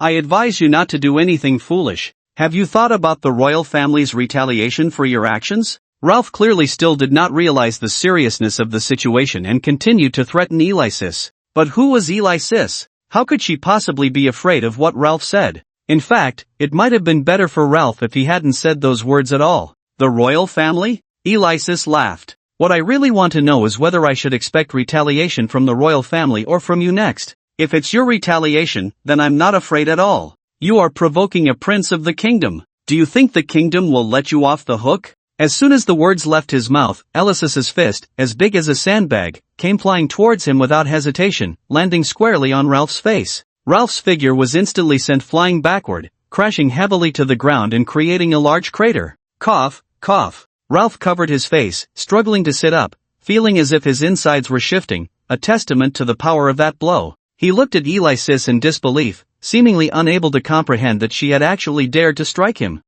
I advise you not to do anything foolish. Have you thought about the royal family's retaliation for your actions?" Ralph clearly still did not realize the seriousness of the situation and continued to threaten Alexis. But who was Alexis? How could she possibly be afraid of what Ralph said? In fact, it might have been better for Ralph if he hadn't said those words at all. "The royal family?" Alexis laughed. "What I really want to know is whether I should expect retaliation from the royal family or from you next. If it's your retaliation, then I'm not afraid at all. You are provoking a prince of the kingdom. Do you think the kingdom will let you off the hook?" As soon as the words left his mouth, Alexis's fist, as big as a sandbag, came flying towards him without hesitation, landing squarely on Ralph's face. Ralph's figure was instantly sent flying backward, crashing heavily to the ground and creating a large crater. Cough, cough. Ralph covered his face, struggling to sit up, feeling as if his insides were shifting, a testament to the power of that blow. He looked at Alexis in disbelief, seemingly unable to comprehend that she had actually dared to strike him.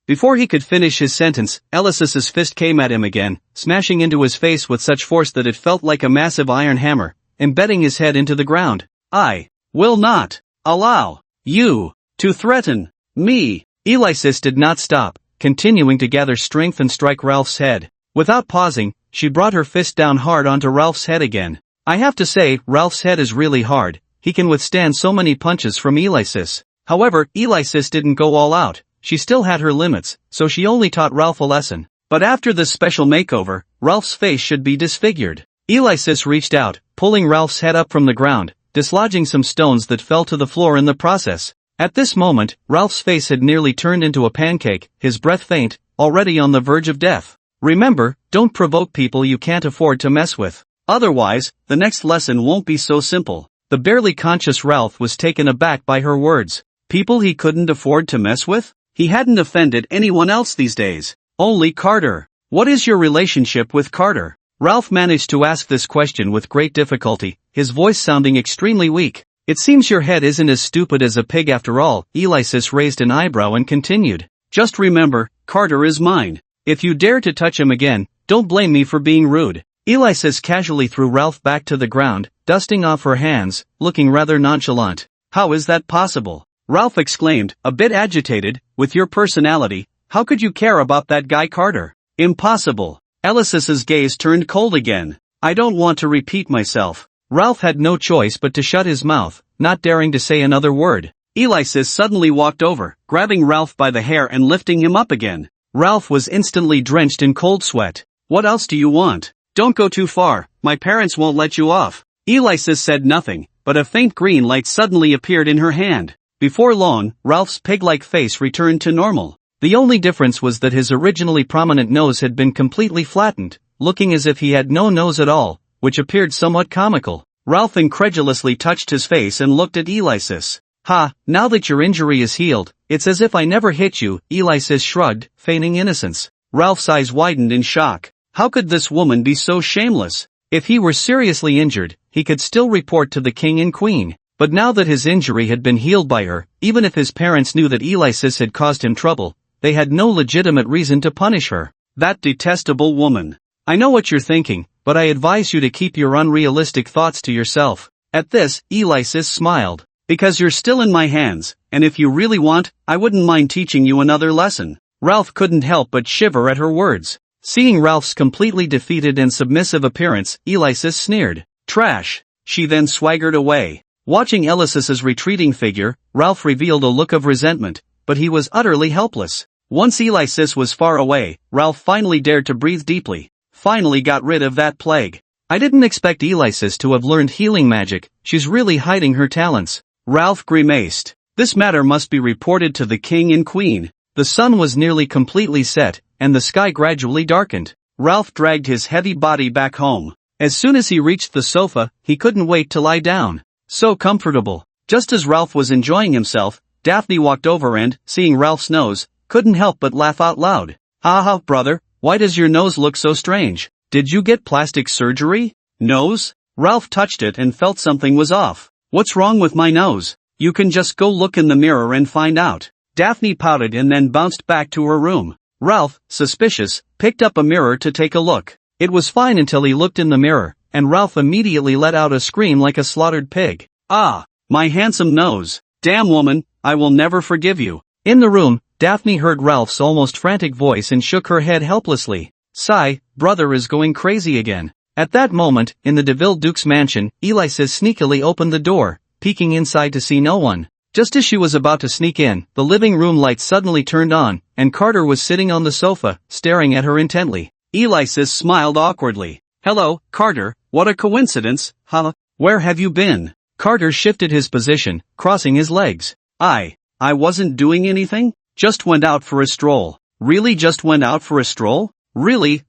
Before he could finish his sentence, Alexis's fist came at him again, smashing into his face with such force that it felt like a massive iron hammer, embedding his head into the ground. "I will not allow you to threaten me." Alexis did not stop, continuing to gather strength and strike Ralph's head. Without pausing, she brought her fist down hard onto Ralph's head again. I have to say, Ralph's head is really hard. He can withstand so many punches from Alexis. However, Alexis didn't go all out. She still had her limits, so she only taught Ralph a lesson. But after this special makeover, Ralph's face should be disfigured. Alexis reached out, pulling Ralph's head up from the ground, dislodging some stones that fell to the floor in the process. At this moment, Ralph's face had nearly turned into a pancake, his breath faint, already on the verge of death. Remember, don't provoke people you can't afford to mess with. Otherwise, the next lesson won't be so simple. The barely conscious Ralph was taken aback by her words. People he couldn't afford to mess with? He hadn't offended anyone else these days. Only Carter. What is your relationship with Carter? Ralph managed to ask this question with great difficulty, his voice sounding extremely weak. It seems your head isn't as stupid as a pig after all. Alexis raised an eyebrow and continued. Just remember, Carter is mine. If you dare to touch him again, don't blame me for being rude. Alexis casually threw Ralph back to the ground, dusting off her hands, looking rather nonchalant. How is that possible? Ralph exclaimed, a bit agitated. With your personality, how could you care about that guy Carter? Impossible. Alexis's gaze turned cold again. I don't want to repeat myself. Ralph had no choice but to shut his mouth, not daring to say another word. Alexis suddenly walked over, grabbing Ralph by the hair and lifting him up again. Ralph was instantly drenched in cold sweat. What else do you want? Don't go too far, my parents won't let you off. Alexis said nothing, but a faint green light suddenly appeared in her hand. Before long, Ralph's pig-like face returned to normal. The only difference was that his originally prominent nose had been completely flattened, looking as if he had no nose at all, which appeared somewhat comical. Ralph incredulously touched his face and looked at Alexis. Ha, now that your injury is healed, it's as if I never hit you, Alexis shrugged, feigning innocence. Ralph's eyes widened in shock. How could this woman be so shameless? If he were seriously injured, he could still report to the king and queen. But now that his injury had been healed by her, even if his parents knew that Alexis had caused him trouble, they had no legitimate reason to punish her. That detestable woman. I know what you're thinking, but I advise you to keep your unrealistic thoughts to yourself." At this, Alexis smiled. "Because you're still in my hands, and if you really want, I wouldn't mind teaching you another lesson." Ralph couldn't help but shiver at her words. Seeing Ralph's completely defeated and submissive appearance, Alexis sneered. "Trash." She then swaggered away. Watching Alexis's retreating figure, Ralph revealed a look of resentment, but he was utterly helpless. Once Alexis was far away, Ralph finally dared to breathe deeply. Finally got rid of that plague. "I didn't expect Alexis to have learned healing magic. She's really hiding her talents." Ralph grimaced. This matter must be reported to the king and queen. The sun was nearly completely set, and the sky gradually darkened. Ralph dragged his heavy body back home. As soon as he reached the sofa, he couldn't wait to lie down. So comfortable. Just as Ralph was enjoying himself, Daphne walked over and, seeing Ralph's nose, couldn't help but laugh out loud. "Ha ha, brother, why does your nose look so strange? Did you get plastic surgery?" "Nose?" Ralph touched it and felt something was off. "What's wrong with my nose?" "You can just go look in the mirror and find out." Daphne pouted and then bounced back to her room. Ralph, suspicious, picked up a mirror to take a look. It was fine until he looked in the mirror, and Ralph immediately let out a scream like a slaughtered pig. "Ah, my handsome nose. Damn woman, I will never forgive you." In the room, Daphne heard Ralph's almost frantic voice and shook her head helplessly. "Sigh, brother is going crazy again." At that moment, in the DeVille Duke's mansion, Alexis sneakily opened the door, peeking inside to see no one. Just as she was about to sneak in, the living room light suddenly turned on, and Carter was sitting on the sofa, staring at her intently. Alexis smiled awkwardly. "Hello, Carter, what a coincidence, huh? Where have you been?" Carter shifted his position, crossing his legs. I wasn't doing anything? Just went out for a stroll." "Really just went out for a stroll? Really?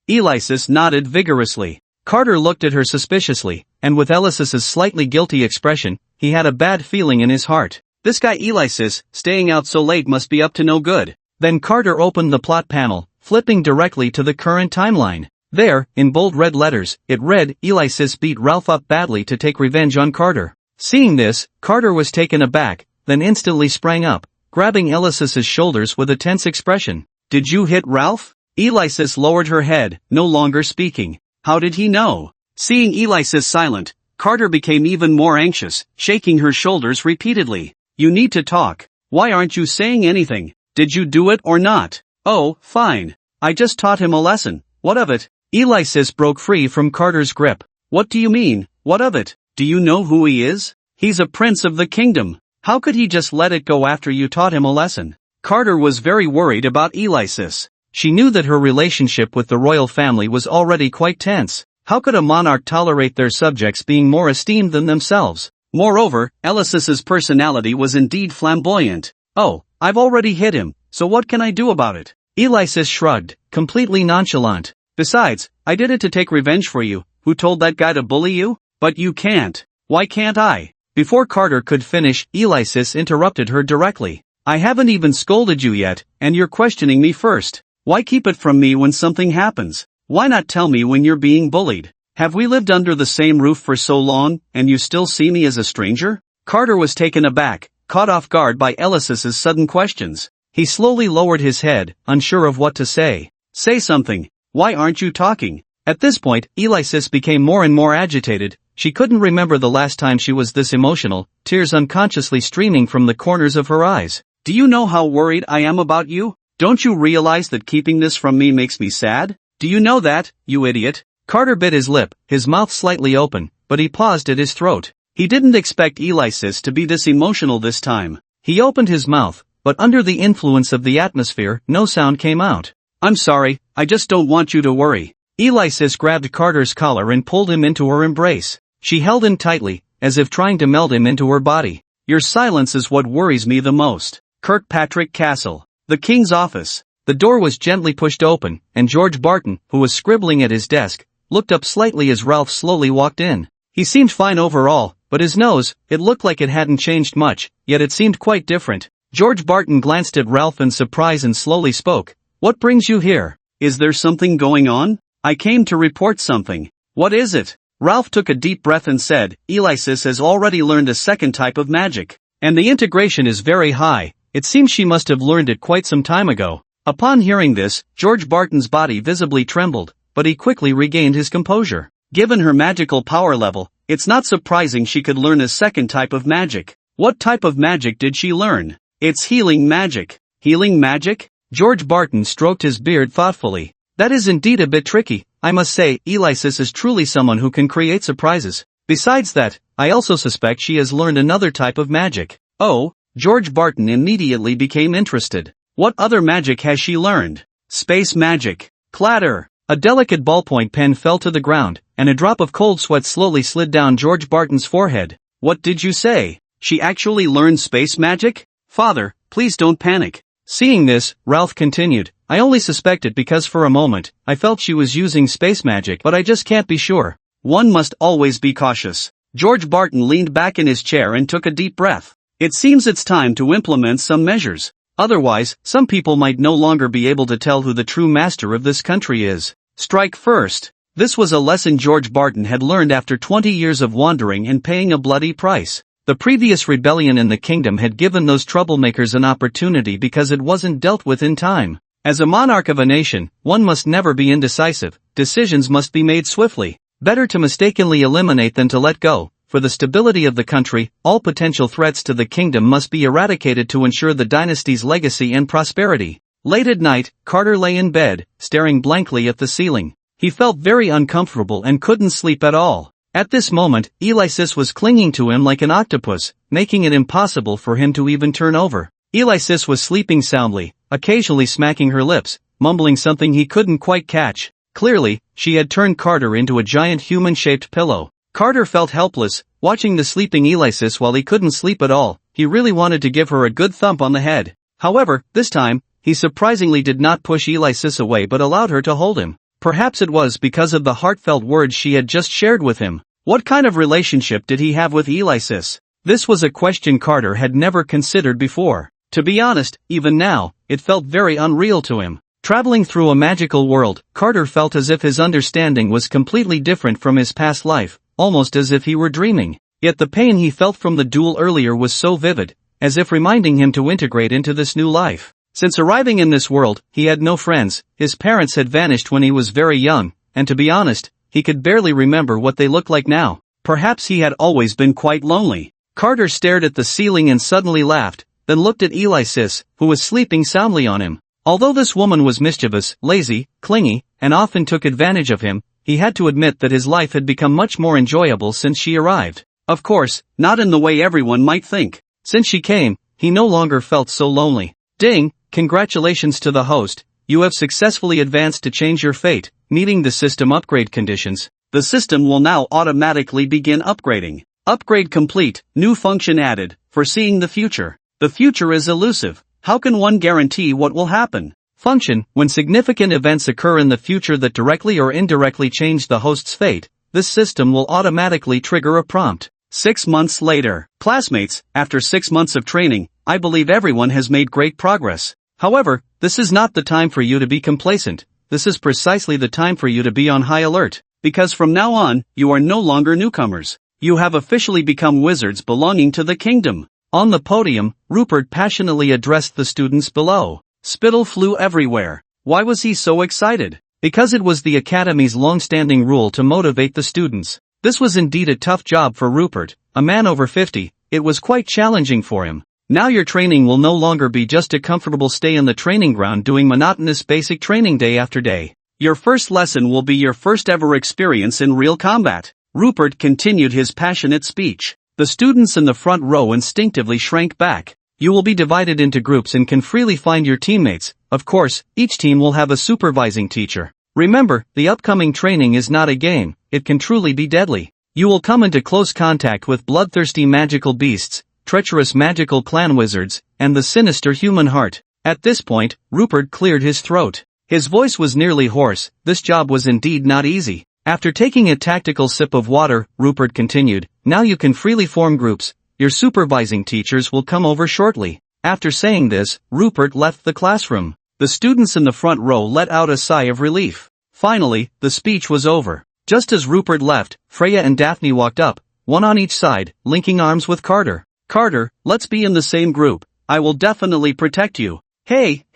Alexis nodded vigorously. Carter looked at her suspiciously, and with Alexis's slightly guilty expression, he had a bad feeling in his heart. This guy Alexis, staying out so late must be up to no good. Then Carter opened the plot panel, flipping directly to the current timeline. There, in bold red letters, it read, "Alexis beat Ralph up badly to take revenge on Carter." Seeing this, Carter was taken aback, then instantly sprang up, grabbing Alexis's shoulders with a tense expression. "Did you hit Ralph?" Alexis lowered her head, no longer speaking. How did he know? Seeing Alexis silent, Carter became even more anxious, shaking her shoulders repeatedly. "You need to talk. Why aren't you saying anything? Did you do it or not?" "Oh, fine. I just taught him a lesson. What of it?" Alexis broke free from Carter's grip. "What do you mean, what of it? Do you know who he is? He's a prince of the kingdom. How could he just let it go after you taught him a lesson?" Carter was very worried about Alexis. She knew that her relationship with the royal family was already quite tense. How could a monarch tolerate their subjects being more esteemed than themselves? Moreover, Alexis's personality was indeed flamboyant. "Oh, I've already hit him, so what can I do about it?" Alexis shrugged, completely nonchalant. "Besides, I did it to take revenge for you. Who told that guy to bully you? But you can't." "Why can't I?" Before Carter could finish, Alexis interrupted her directly. "I haven't even scolded you yet, and you're questioning me first. Why keep it from me when something happens? Why not tell me when you're being bullied? Have we lived under the same roof for so long, and you still see me as a stranger?" Carter was taken aback, caught off guard by Alexis's sudden questions. He slowly lowered his head, unsure of what to say. "Say something. Why aren't you talking?" At this point, Alexis became more and more agitated. She couldn't remember the last time she was this emotional, tears unconsciously streaming from the corners of her eyes. "Do you know how worried I am about you? Don't you realize that keeping this from me makes me sad? Do you know that, you idiot?" Carter bit his lip, his mouth slightly open, but he paused at his throat. He didn't expect Alexis to be this emotional this time. He opened his mouth, but under the influence of the atmosphere, no sound came out. "I'm sorry, I just don't want you to worry." Alexis grabbed Carter's collar and pulled him into her embrace. She held him tightly, as if trying to meld him into her body. "Your silence is what worries me the most." Kirkpatrick Castle. The king's office. The door was gently pushed open, and George Barton, who was scribbling at his desk, looked up slightly as Ralph slowly walked in. He seemed fine overall, but his nose, it looked like it hadn't changed much, yet it seemed quite different. George Barton glanced at Ralph in surprise and slowly spoke. "What brings you here? Is there something going on?" "I came to report something." "What is it?" Ralph took a deep breath and said, "Alexis has already learned a second type of magic, and the integration is very high. It seems she must have learned it quite some time ago." Upon hearing this, George Barton's body visibly trembled, but he quickly regained his composure. Given her magical power level, it's not surprising she could learn a second type of magic. What type of magic did she learn? It's healing magic. Healing magic? George Barton stroked his beard thoughtfully. That is indeed a bit tricky. I must say, Alexis is truly someone who can create surprises. Besides that, I also suspect she has learned another type of magic. Oh, George Barton immediately became interested. What other magic has she learned? Space magic. Clatter! A delicate ballpoint pen fell to the ground, and a drop of cold sweat slowly slid down George Barton's forehead. What did you say? She actually learned space magic? Father, please don't panic. Seeing this, Ralph continued, I only suspect it because for a moment, I felt she was using space magic, but I just can't be sure. One must always be cautious. George Barton leaned back in his chair and took a deep breath. It seems it's time to implement some measures. Otherwise, some people might no longer be able to tell who the true master of this country is. Strike first. This was a lesson George Barton had learned after 20 years of wandering and paying a bloody price. The previous rebellion in the kingdom had given those troublemakers an opportunity because it wasn't dealt with in time. As a monarch of a nation, one must never be indecisive. Decisions must be made swiftly. Better to mistakenly eliminate than to let go. For the stability of the country, all potential threats to the kingdom must be eradicated to ensure the dynasty's legacy and prosperity. Late at night, Carter lay in bed, staring blankly at the ceiling. He felt very uncomfortable and couldn't sleep at all. At this moment, Alexis was clinging to him like an octopus, making it impossible for him to even turn over. Alexis was sleeping soundly, occasionally smacking her lips, mumbling something he couldn't quite catch. Clearly, she had turned Carter into a giant human-shaped pillow. Carter felt helpless, watching the sleeping Alexis while he couldn't sleep at all. He really wanted to give her a good thump on the head. However, this time, he surprisingly did not push Alexis away but allowed her to hold him. Perhaps it was because of the heartfelt words she had just shared with him. What kind of relationship did he have with Alexis? This was a question Carter had never considered before. To be honest, even now, it felt very unreal to him. Traveling through a magical world, Carter felt as if his understanding was completely different from his past life, almost as if he were dreaming. Yet the pain he felt from the duel earlier was so vivid, as if reminding him to integrate into this new life. Since arriving in this world, he had no friends, his parents had vanished when he was very young, and to be honest, he could barely remember what they looked like now. Perhaps he had always been quite lonely. Carter stared at the ceiling and suddenly laughed, then looked at Alexis, who was sleeping soundly on him. Although this woman was mischievous, lazy, clingy, and often took advantage of him, he had to admit that his life had become much more enjoyable since she arrived. Of course, not in the way everyone might think. Since she came, he no longer felt so lonely. Ding! Congratulations to the host, you have successfully advanced to change your fate, meeting the system upgrade conditions. The system will now automatically begin upgrading. Upgrade complete, new function added, foreseeing the future. The future is elusive. How can one guarantee what will happen? Function, when significant events occur in the future that directly or indirectly change the host's fate, this system will automatically trigger a prompt. 6 months later. Classmates, after 6 months of training, I believe everyone has made great progress. However, this is not the time for you to be complacent. This is precisely the time for you to be on high alert, because from now on, you are no longer newcomers. You have officially become wizards belonging to the kingdom. On the podium, Rupert passionately addressed the students below. Spittle flew everywhere. Why was he so excited? Because it was the Academy's long-standing rule to motivate the students. This was indeed a tough job for Rupert, a man over 50, it was quite challenging for him. Now your training will no longer be just a comfortable stay in the training ground doing monotonous basic training day after day. Your first lesson will be your first ever experience in real combat. Rupert continued his passionate speech. The students in the front row instinctively shrank back. You will be divided into groups and can freely find your teammates. Of course, each team will have a supervising teacher. Remember, the upcoming training is not a game, it can truly be deadly. You will come into close contact with bloodthirsty magical beasts, treacherous magical clan wizards, and the sinister human heart. At this point, Rupert cleared his throat. His voice was nearly hoarse. This job was indeed not easy. After taking a tactical sip of water, Rupert continued, now you can freely form groups. Your supervising teachers will come over shortly. After saying this, Rupert left the classroom. The students in the front row let out a sigh of relief. Finally, the speech was over. Just as Rupert left, Freya and Daphne walked up, one on each side, linking arms with Carter. Carter, let's be in the same group. I will definitely protect you. Hey,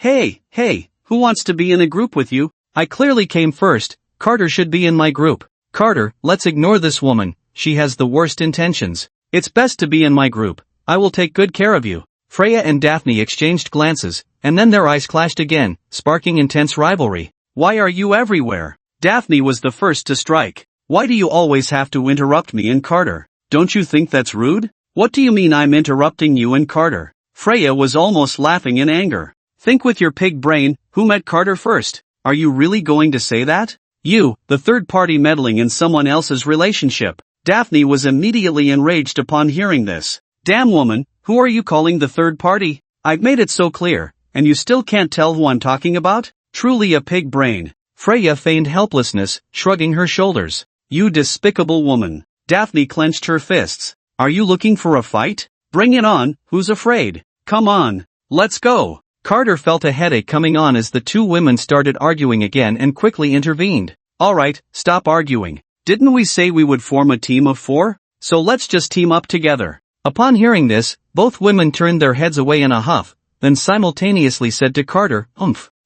who wants to be in a group with you? I clearly came first. Carter should be in my group. Carter, let's ignore this woman, she has the worst intentions. It's best to be in my group. I will take good care of you. Freya and Daphne exchanged glances, and then their eyes clashed again, sparking intense rivalry. Why are you everywhere? Daphne was the first to strike. Why do you always have to interrupt me and Carter? Don't you think that's rude? What do you mean I'm interrupting you and Carter? Freya was almost laughing in anger. Think with your pig brain, who met Carter first? Are you really going to say that? You, the third party meddling in someone else's relationship. Daphne was immediately enraged upon hearing this. Damn woman, who are you calling the third party? I've made it so clear, and you still can't tell who I'm talking about? Truly a pig brain. Freya feigned helplessness, shrugging her shoulders. You despicable woman. Daphne clenched her fists. Are you looking for a fight? Bring it on, who's afraid? Come on. Let's go. Carter felt a headache coming on as the two women started arguing again and quickly intervened. Alright, stop arguing. Didn't we say we would form a team of 4? So let's just team up together. Upon hearing this, both women turned their heads away in a huff, then simultaneously said to Carter,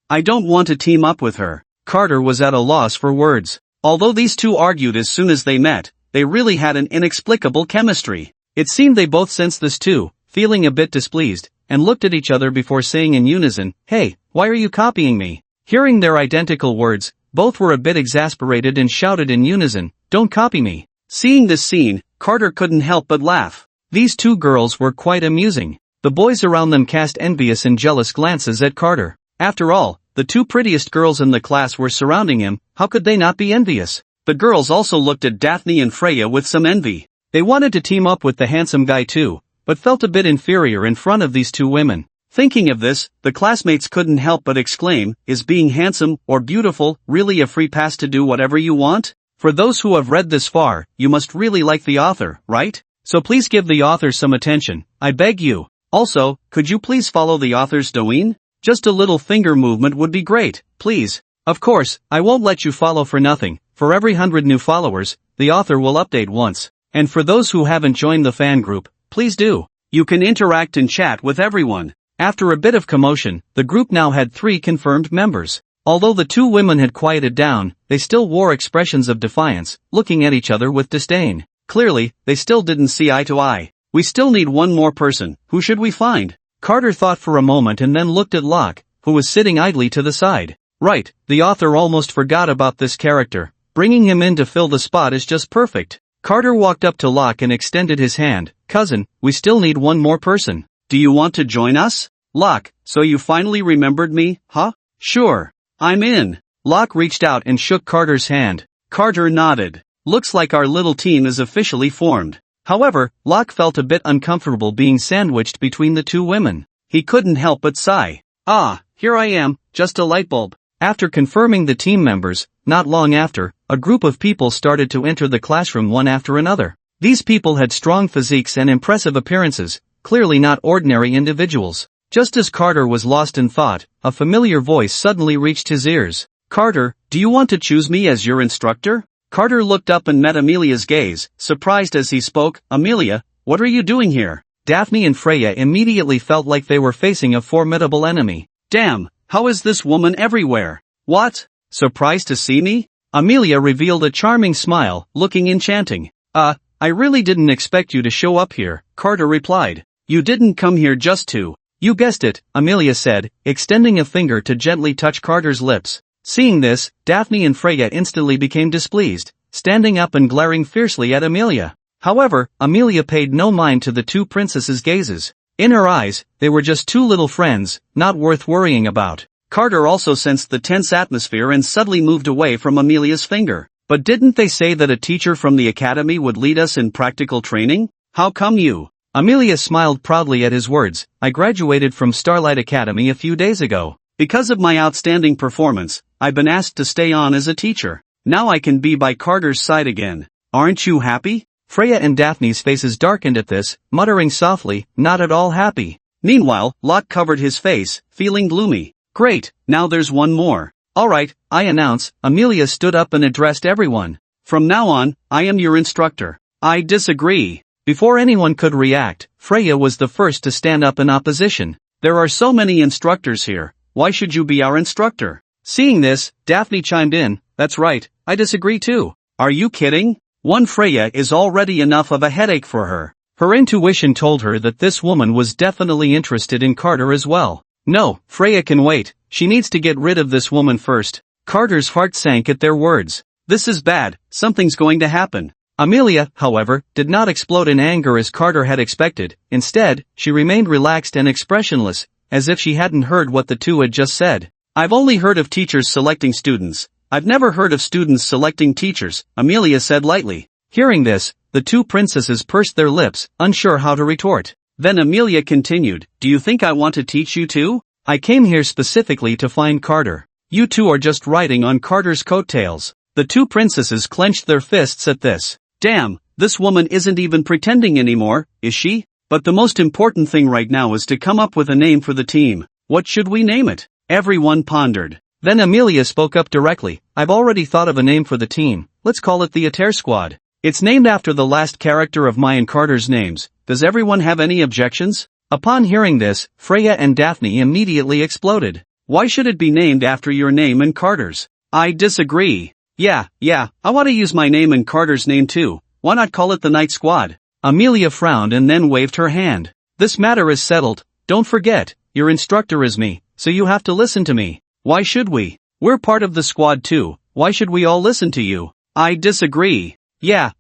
I don't want to team up with her. Carter was at a loss for words. Although these two argued as soon as they met, they really had an inexplicable chemistry. It seemed they both sensed this too, feeling a bit displeased, and looked at each other before saying in unison, Hey, why are you copying me? Hearing their identical words, both were a bit exasperated and shouted in unison, Don't copy me. Seeing this scene, Carter couldn't help but laugh. These two girls were quite amusing. The boys around them cast envious and jealous glances at Carter. After all, the two prettiest girls in the class were surrounding him, how could they not be envious? The girls also looked at Daphne and Freya with some envy. They wanted to team up with the handsome guy too, but felt a bit inferior in front of these two women. Thinking of this, the classmates couldn't help but exclaim, Is being handsome or beautiful really a free pass to do whatever you want? For those who have read this far, you must really like the author, right? So please give the author some attention, I beg you. Also, could you please follow the author's Douyin? Just a little finger movement would be great, please. Of course, I won't let you follow for nothing. For every 100 new followers, the author will update once. And for those who haven't joined the fan group, please do. You can interact and chat with everyone. After a bit of commotion, the group now had 3 confirmed members. Although the two women had quieted down, they still wore expressions of defiance, looking at each other with disdain. Clearly, they still didn't see eye to eye. We still need one more person. Who should we find? Carter thought for a moment and then looked at Locke, who was sitting idly to the side. Right, the author almost forgot about this character. Bringing him in to fill the spot is just perfect. Carter walked up to Locke and extended his hand. Cousin, we still need one more person. Do you want to join us? Locke, so you finally remembered me, huh? Sure. I'm in. Locke reached out and shook Carter's hand. Carter nodded. Looks like our little team is officially formed. However, Locke felt a bit uncomfortable being sandwiched between the two women. He couldn't help but sigh. Ah, here I am, just a light bulb. After confirming the team members, not long after, a group of people started to enter the classroom one after another. These people had strong physiques and impressive appearances, clearly not ordinary individuals. Just as Carter was lost in thought, a familiar voice suddenly reached his ears. Carter, do you want to choose me as your instructor? Carter looked up and met Amelia's gaze, surprised as he spoke. Amelia, what are you doing here? Daphne and Freya immediately felt like they were facing a formidable enemy. Damn, how is this woman everywhere? What? Surprised to see me? Amelia revealed a charming smile, looking enchanting. I really didn't expect you to show up here, Carter replied. You didn't come here just to. You guessed it, Amelia said, extending a finger to gently touch Carter's lips. Seeing this, Daphne and Freya instantly became displeased, standing up and glaring fiercely at Amelia. However, Amelia paid no mind to the two princesses' gazes. In her eyes, they were just two little friends, not worth worrying about. Carter also sensed the tense atmosphere and subtly moved away from Amelia's finger. But didn't they say that a teacher from the academy would lead us in practical training? How come you? Amelia smiled proudly at his words. I graduated from Starlight Academy a few days ago. Because of my outstanding performance, I've been asked to stay on as a teacher. Now I can be by Carter's side again. Aren't you happy? Freya and Daphne's faces darkened at this, muttering softly, not at all happy. Meanwhile, Locke covered his face, feeling gloomy. Great, now there's one more. Alright, I announce. Amelia stood up and addressed everyone. From now on, I am your instructor. I disagree. Before anyone could react, Freya was the first to stand up in opposition. There are so many instructors here. Why should you be our instructor? Seeing this, Daphne chimed in. That's right, I disagree too. Are you kidding? One Freya is already enough of a headache for her. Her intuition told her that this woman was definitely interested in Carter as well. No, Freya can wait, she needs to get rid of this woman first. Carter's heart sank at their words. This is bad, something's going to happen. Amelia, however, did not explode in anger as Carter had expected. Instead, she remained relaxed and expressionless, as if she hadn't heard what the two had just said. I've only heard of teachers selecting students. I've never heard of students selecting teachers, Amelia said lightly. Hearing this, the two princesses pursed their lips, unsure how to retort. Then Amelia continued, do you think I want to teach you too? I came here specifically to find Carter. You two are just riding on Carter's coattails. The two princesses clenched their fists at this. Damn, this woman isn't even pretending anymore, is she? But the most important thing right now is to come up with a name for the team. What should we name it? Everyone pondered. Then Amelia spoke up directly. I've already thought of a name for the team. Let's call it the Ater Squad. It's named after the last character of mine and Carter's names. Does everyone have any objections? Upon hearing this, Freya and Daphne immediately exploded. Why should it be named after your name and Carter's? I disagree. Yeah, I want to use my name and Carter's name too. Why not call it the Night Squad? Amelia frowned and then waved her hand. This matter is settled. Don't forget, your instructor is me, so you have to listen to me. Why should we? We're part of the squad too. Why should we all listen to you? I disagree. Yeah,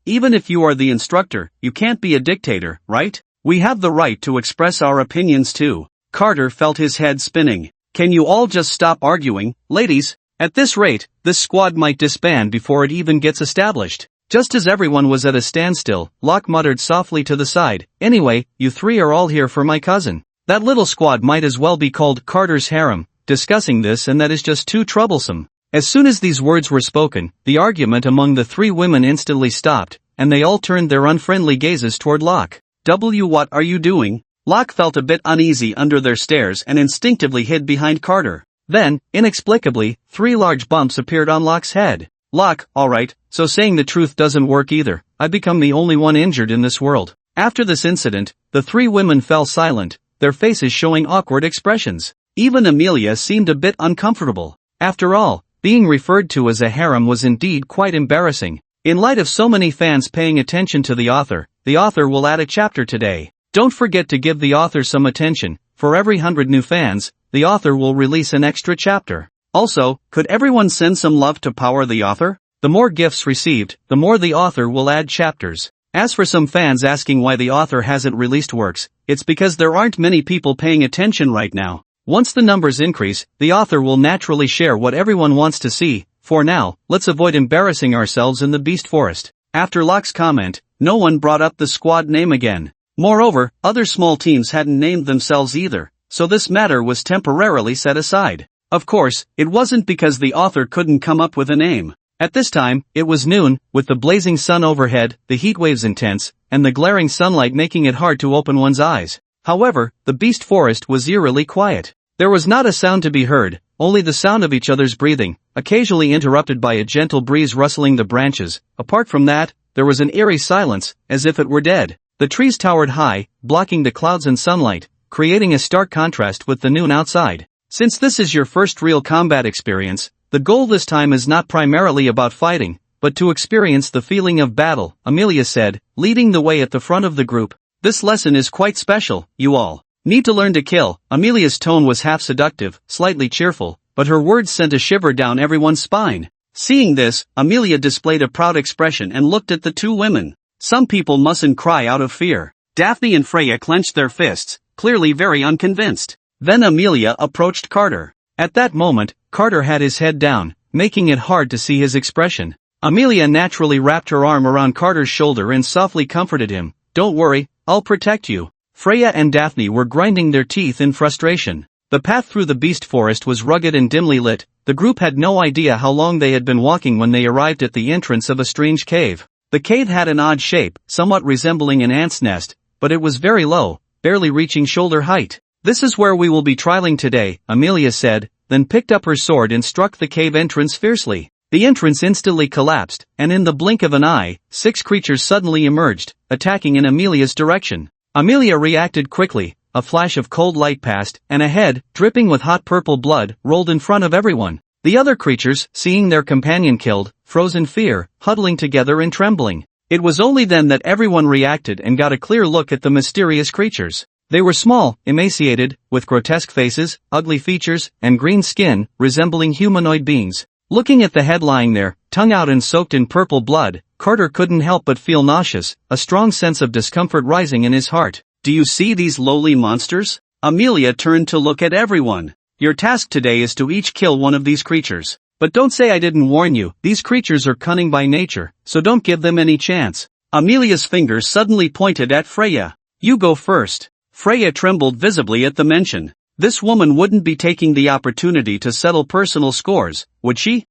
even if you are the instructor, you can't be a dictator, right? We have the right to express our opinions too. Carter felt his head spinning. Can you all just stop arguing, ladies? At this rate, this squad might disband before it even gets established. Just as everyone was at a standstill, Locke muttered softly to the side, anyway, you three are all here for my cousin. That little squad might as well be called Carter's Harem. Discussing this and that is just too troublesome. As soon as these words were spoken, the argument among the three women instantly stopped, and they all turned their unfriendly gazes toward Locke. What are you doing? Locke felt a bit uneasy under their stares and instinctively hid behind Carter. Then, inexplicably, three large bumps appeared on Locke's head. Locke, alright, so saying the truth doesn't work either. I've become the only one injured in this world. After this incident, the three women fell silent, their faces showing awkward expressions. Even Amelia seemed a bit uncomfortable. After all, being referred to as a harem was indeed quite embarrassing. In light of so many fans paying attention to the author will add a chapter today. Don't forget to give the author some attention. For every 100 new fans, the author will release an extra chapter. Also, could everyone send some love to power the author? The more gifts received, the more the author will add chapters. As for some fans asking why the author hasn't released works, it's because there aren't many people paying attention right now. Once the numbers increase, the author will naturally share what everyone wants to see. For now, let's avoid embarrassing ourselves in the Beast Forest. After Locke's comment, no one brought up the squad name again. Moreover, other small teams hadn't named themselves either, so this matter was temporarily set aside. Of course, it wasn't because the author couldn't come up with a name. At this time, it was noon, with the blazing sun overhead, the heat waves intense, and the glaring sunlight making it hard to open one's eyes. However, the Beast Forest was eerily quiet. There was not a sound to be heard, only the sound of each other's breathing, occasionally interrupted by a gentle breeze rustling the branches. Apart from that, there was an eerie silence, as if it were dead. The trees towered high, blocking the clouds and sunlight, creating a stark contrast with the noon outside. Since this is your first real combat experience, the goal this time is not primarily about fighting, but to experience the feeling of battle, Amelia said, leading the way at the front of the group. This lesson is quite special, you all need to learn to kill. Amelia's tone was half seductive, slightly cheerful, but her words sent a shiver down everyone's spine. Seeing this, Amelia displayed a proud expression and looked at the two women. Some people mustn't cry out of fear. Daphne and Freya clenched their fists, clearly very unconvinced. Then Amelia approached Carter. At that moment, Carter had his head down, making it hard to see his expression. Amelia naturally wrapped her arm around Carter's shoulder and softly comforted him. Don't worry, I'll protect you. Freya and Daphne were grinding their teeth in frustration. The path through the Beast Forest was rugged and dimly lit. The group had no idea how long they had been walking when they arrived at the entrance of a strange cave. The cave had an odd shape, somewhat resembling an ant's nest, but it was very low, barely reaching shoulder height. This is where we will be trialing today, Amelia said, then picked up her sword and struck the cave entrance fiercely. The entrance instantly collapsed, and in the blink of an eye, 6 creatures suddenly emerged, attacking in Amelia's direction. Amelia reacted quickly, a flash of cold light passed, and a head, dripping with hot purple blood, rolled in front of everyone. The other creatures, seeing their companion killed, froze in fear, huddling together and trembling. It was only then that everyone reacted and got a clear look at the mysterious creatures. They were small, emaciated, with grotesque faces, ugly features, and green skin, resembling humanoid beings. Looking at the head lying there, tongue out and soaked in purple blood, Carter couldn't help but feel nauseous, a strong sense of discomfort rising in his heart. Do you see these lowly monsters? Amelia turned to look at everyone. Your task today is to each kill one of these creatures. But don't say I didn't warn you, these creatures are cunning by nature, so don't give them any chance. Amelia's finger suddenly pointed at Freya. You go first. Freya trembled visibly at the mention. This woman wouldn't be taking the opportunity to settle personal scores, would she?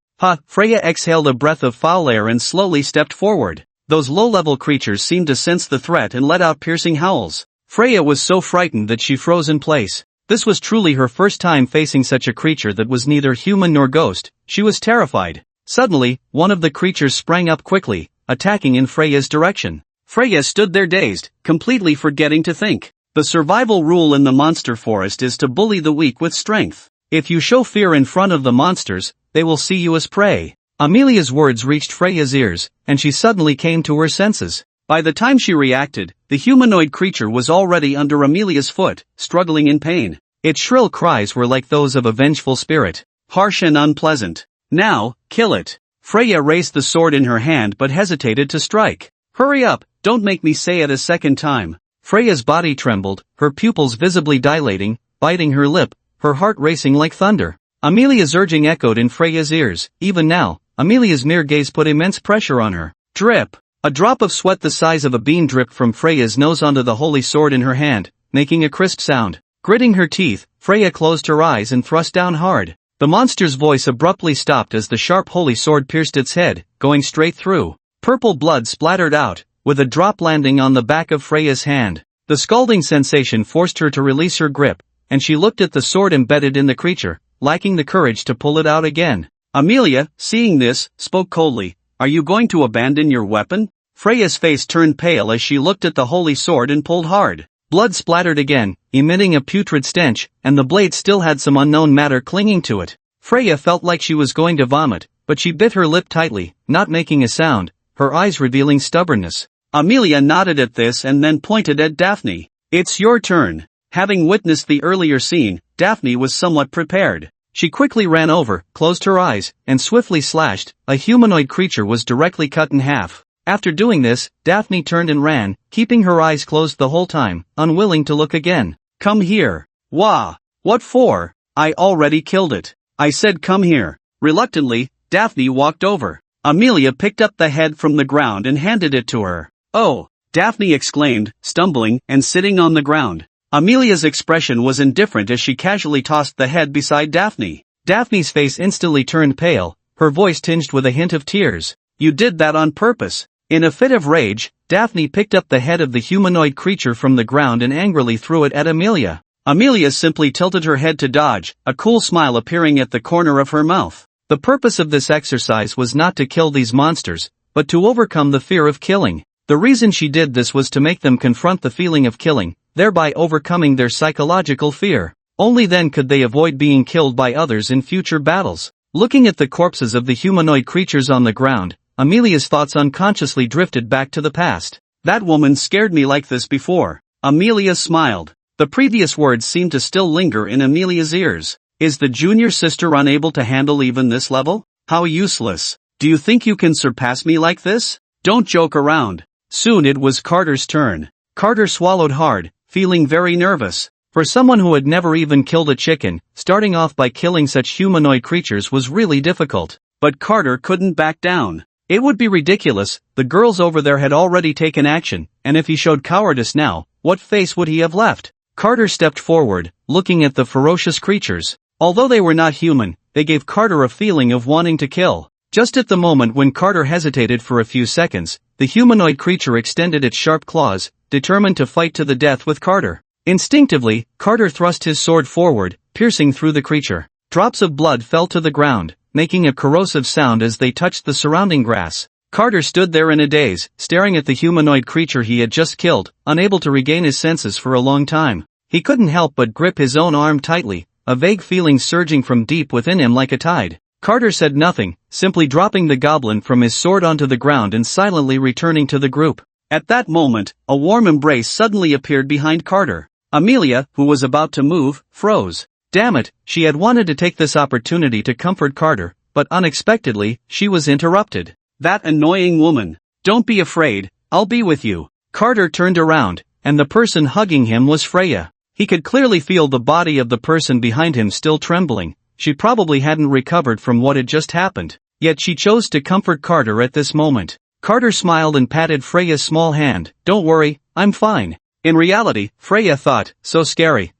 Freya exhaled a breath of foul air and slowly stepped forward. Those low-level creatures seemed to sense the threat and let out piercing howls. Freya was so frightened that she froze in place. This was truly her first time facing such a creature that was neither human nor ghost. She was terrified. Suddenly, one of the creatures sprang up quickly, attacking in Freya's direction. Freya stood there dazed, completely forgetting to think. The survival rule in the monster forest is to bully the weak with strength. If you show fear in front of the monsters, they will see you as prey. Amelia's words reached Freya's ears, and she suddenly came to her senses. By the time she reacted, the humanoid creature was already under Amelia's foot, struggling in pain. Its shrill cries were like those of a vengeful spirit, harsh and unpleasant. Now, kill it. Freya raised the sword in her hand but hesitated to strike. Hurry up, don't make me say it a second time. Freya's body trembled, her pupils visibly dilating, biting her lip, her heart racing like thunder. Amelia's urging echoed in Freya's ears. Even now, Amelia's mere gaze put immense pressure on her. Drip! A drop of sweat the size of a bean dripped from Freya's nose onto the holy sword in her hand, making a crisp sound. Gritting her teeth, Freya closed her eyes and thrust down hard. The monster's voice abruptly stopped as the sharp holy sword pierced its head, going straight through. Purple blood splattered out, with a drop landing on the back of Freya's hand. The scalding sensation forced her to release her grip, and she looked at the sword embedded in the creature, lacking the courage to pull it out again. Amelia, seeing this, spoke coldly. Are you going to abandon your weapon? Freya's face turned pale as she looked at the holy sword and pulled hard. Blood splattered again, emitting a putrid stench, and the blade still had some unknown matter clinging to it. Freya felt like she was going to vomit, but she bit her lip tightly, not making a sound, her eyes revealing stubbornness. Amelia nodded at this and then pointed at Daphne. It's your turn. Having witnessed the earlier scene, Daphne was somewhat prepared. She quickly ran over, closed her eyes, and swiftly slashed. A humanoid creature was directly cut in half. After doing this, Daphne turned and ran, keeping her eyes closed the whole time, unwilling to look again. Come here. Wah! What for? I already killed it. I said come here. Reluctantly, Daphne walked over. Amelia picked up the head from the ground and handed it to her. Oh! Daphne exclaimed, stumbling and sitting on the ground. Amelia's expression was indifferent as she casually tossed the head beside Daphne. Daphne's face instantly turned pale, her voice tinged with a hint of tears. You did that on purpose. In a fit of rage, Daphne picked up the head of the humanoid creature from the ground and angrily threw it at Amelia. Amelia simply tilted her head to dodge, a cool smile appearing at the corner of her mouth. The purpose of this exercise was not to kill these monsters, but to overcome the fear of killing. The reason she did this was to make them confront the feeling of killing, thereby overcoming their psychological fear. Only then could they avoid being killed by others in future battles. Looking at the corpses of the humanoid creatures on the ground, Amelia's thoughts unconsciously drifted back to the past. That woman scared me like this before. Amelia smiled. The previous words seemed to still linger in Amelia's ears. Is the junior sister unable to handle even this level? How useless. Do you think you can surpass me like this? Don't joke around. Soon it was Carter's turn. Carter swallowed hard, feeling very nervous. For someone who had never even killed a chicken, starting off by killing such humanoid creatures was really difficult. But Carter couldn't back down. It would be ridiculous, the girls over there had already taken action, and if he showed cowardice now, what face would he have left? Carter stepped forward, looking at the ferocious creatures. Although they were not human, they gave Carter a feeling of wanting to kill. Just at the moment when Carter hesitated for a few seconds, the humanoid creature extended its sharp claws, determined to fight to the death with Carter. Instinctively, Carter thrust his sword forward, piercing through the creature. Drops of blood fell to the ground, making a corrosive sound as they touched the surrounding grass. Carter stood there in a daze, staring at the humanoid creature he had just killed, unable to regain his senses for a long time. He couldn't help but grip his own arm tightly, a vague feeling surging from deep within him like a tide. Carter said nothing, simply dropping the goblin from his sword onto the ground and silently returning to the group. At that moment, a warm embrace suddenly appeared behind Carter. Amelia, who was about to move, froze. Damn it, she had wanted to take this opportunity to comfort Carter, but unexpectedly, she was interrupted. That annoying woman. Don't be afraid, I'll be with you. Carter turned around, and the person hugging him was Freya. He could clearly feel the body of the person behind him still trembling. She probably hadn't recovered from what had just happened, yet she chose to comfort Carter at this moment. Carter smiled and patted Freya's small hand. Don't worry, I'm fine. In reality, Freya thought, so scary,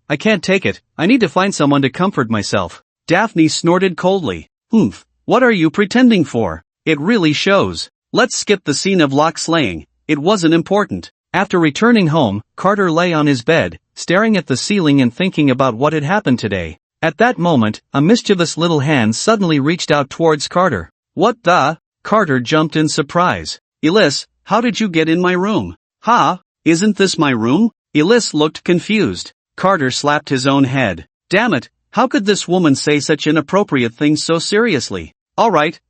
I can't take it, I need to find someone to comfort myself. Daphne snorted coldly. What are you pretending for? It really shows. Let's skip the scene of lock slaying, it wasn't important. After returning home, Carter lay on his bed, staring at the ceiling and thinking about what had happened today. At that moment, a mischievous little hand suddenly reached out towards Carter. What the? Carter jumped in surprise. Elise, how did you get in my room? Ha? Isn't this my room? Elise looked confused. Carter slapped his own head. Damn it, how could this woman say such inappropriate things so seriously? Alright.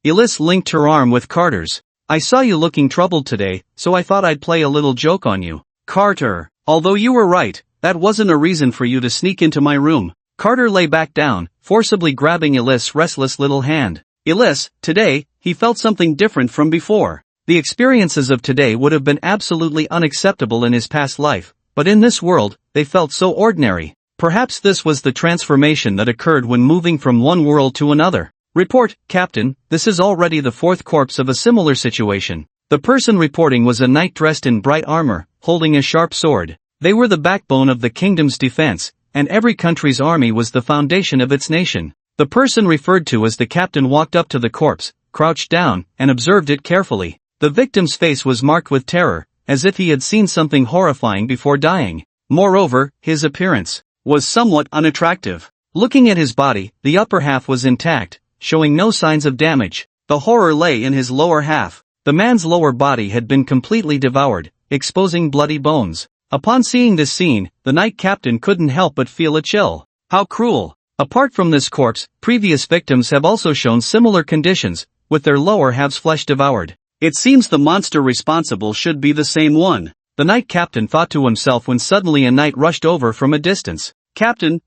Elise linked her arm with Carter's. I saw you looking troubled today, so I thought I'd play a little joke on you. Carter, although you were right, that wasn't a reason for you to sneak into my room. Carter lay back down, forcibly grabbing Elise's restless little hand. Elise, today, he felt something different from before. The experiences of today would have been absolutely unacceptable in his past life, but in this world, they felt so ordinary. Perhaps this was the transformation that occurred when moving from one world to another. Report, Captain, this is already the fourth corpse of a similar situation. The person reporting was a knight dressed in bright armor, holding a sharp sword. They were the backbone of the kingdom's defense, and every country's army was the foundation of its nation. The person referred to as the captain walked up to the corpse, crouched down, and observed it carefully. The victim's face was marked with terror, as if he had seen something horrifying before dying. Moreover, his appearance was somewhat unattractive. Looking at his body, the upper half was intact, showing no signs of damage. The horror lay in his lower half. The man's lower body had been completely devoured, exposing bloody bones. Upon seeing this scene, the knight captain couldn't help but feel a chill. How cruel! Apart from this corpse, previous victims have also shown similar conditions, with their lower halves flesh devoured. It seems the monster responsible should be the same one. The knight captain thought to himself when suddenly a knight rushed over from a distance. Captain,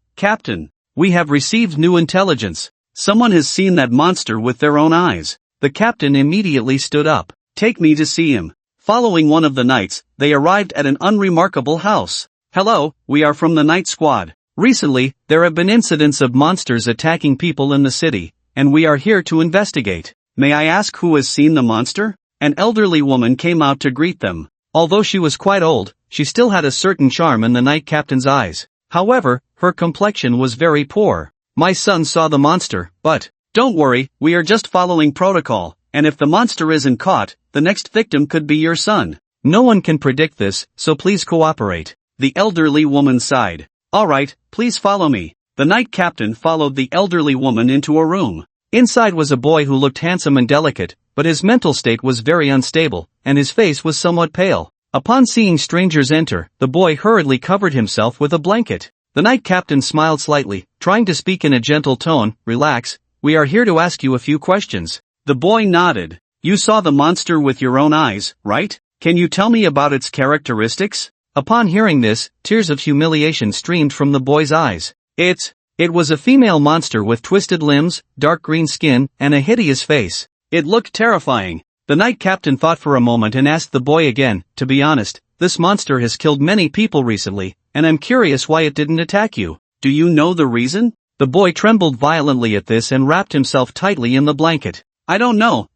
we have received new intelligence. Someone has seen that monster with their own eyes. The captain immediately stood up. Take me to see him. Following one of the knights, they arrived at an unremarkable house. Hello, we are from the night squad. Recently, there have been incidents of monsters attacking people in the city, and we are here to investigate. May I ask who has seen the monster? An elderly woman came out to greet them. Although she was quite old, she still had a certain charm in the knight captain's eyes. However, her complexion was very poor. My son saw the monster, but don't worry, we are just following protocol, and if the monster isn't caught, the next victim could be your son. No one can predict this, so please cooperate. The elderly woman sighed. Alright, please follow me. The knight captain followed the elderly woman into a room. Inside was a boy who looked handsome and delicate, but his mental state was very unstable, and his face was somewhat pale. Upon seeing strangers enter, the boy hurriedly covered himself with a blanket. The knight captain smiled slightly, trying to speak in a gentle tone. Relax, we are here to ask you a few questions. The boy nodded. You saw the monster with your own eyes, right? Can you tell me about its characteristics? Upon hearing this, tears of humiliation streamed from the boy's eyes. It was a female monster with twisted limbs, dark green skin, and a hideous face. It looked terrifying. The knight captain thought for a moment and asked the boy again, to be honest, this monster has killed many people recently, and I'm curious why it didn't attack you. Do you know the reason? The boy trembled violently at this and wrapped himself tightly in the blanket. I don't know.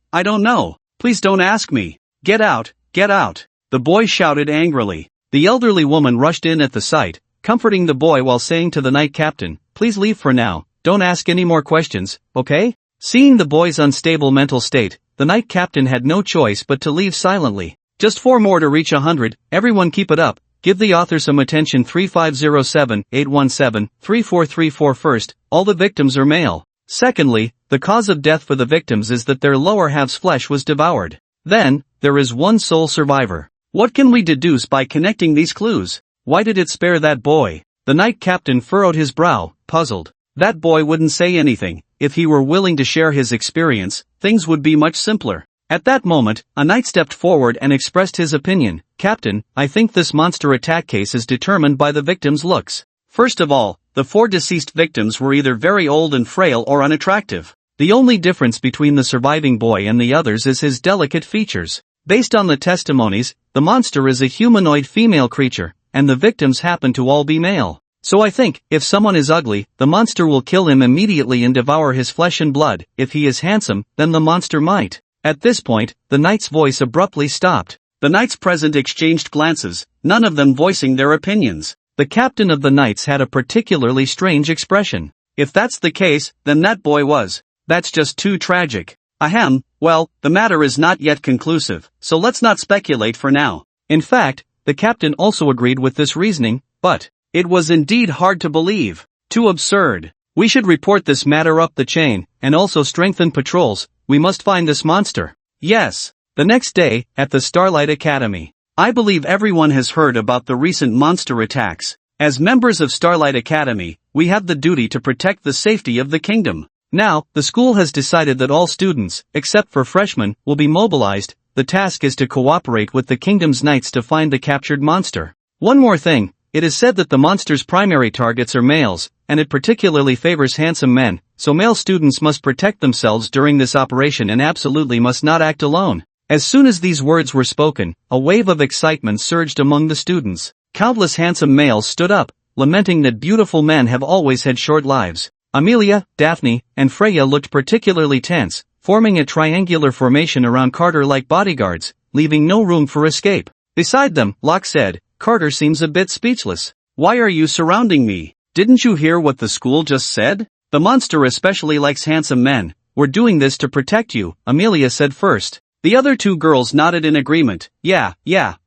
Please don't ask me. Get out. The boy shouted angrily. The elderly woman rushed in at the sight, comforting the boy while saying to the knight captain, please leave for now, don't ask any more questions, okay? Seeing the boy's unstable mental state, the knight captain had no choice but to leave silently. Just 4 more to reach 100, everyone keep it up. Give the author some attention. 3507-817-3434. First, all the victims are male. Secondly, the cause of death for the victims is that their lower half's flesh was devoured. Then, there is one sole survivor. What can we deduce by connecting these clues? Why did it spare that boy? The knight captain furrowed his brow, puzzled. That boy wouldn't say anything, if he were willing to share his experience, things would be much simpler. At that moment, a knight stepped forward and expressed his opinion. Captain, I think this monster attack case is determined by the victim's looks. First of all, the 4 deceased victims were either very old and frail or unattractive. The only difference between the surviving boy and the others is his delicate features. Based on the testimonies, the monster is a humanoid female creature, and the victims happen to all be male. So I think, if someone is ugly, the monster will kill him immediately and devour his flesh and blood. If he is handsome, then the monster might. At this point, the knight's voice abruptly stopped. The knights present exchanged glances, none of them voicing their opinions. The captain of the knights had a particularly strange expression. If that's the case, then that boy was. That's just too tragic. Ahem, well, the matter is not yet conclusive, so let's not speculate for now. In fact, the captain also agreed with this reasoning, but it was indeed hard to believe. Too absurd. We should report this matter up the chain, and also strengthen patrols. We must find this monster. Yes. The next day, at the Starlight Academy. I believe everyone has heard about the recent monster attacks. As members of Starlight Academy, we have the duty to protect the safety of the kingdom. Now, the school has decided that all students, except for freshmen, will be mobilized. The task is to cooperate with the kingdom's knights to find the captured monster. One more thing, it is said that the monster's primary targets are males, and it particularly favors handsome men, so male students must protect themselves during this operation and absolutely must not act alone. As soon as these words were spoken, a wave of excitement surged among the students. Countless handsome males stood up, lamenting that beautiful men have always had short lives. Amelia, Daphne, and Freya looked particularly tense, forming a triangular formation around Carter like bodyguards, leaving no room for escape. Beside them, Locke said, Carter seems a bit speechless. Why are you surrounding me? Didn't you hear what the school just said? The monster especially likes handsome men. We're doing this to protect you, Amelia said first. The other 2 girls nodded in agreement. Yeah,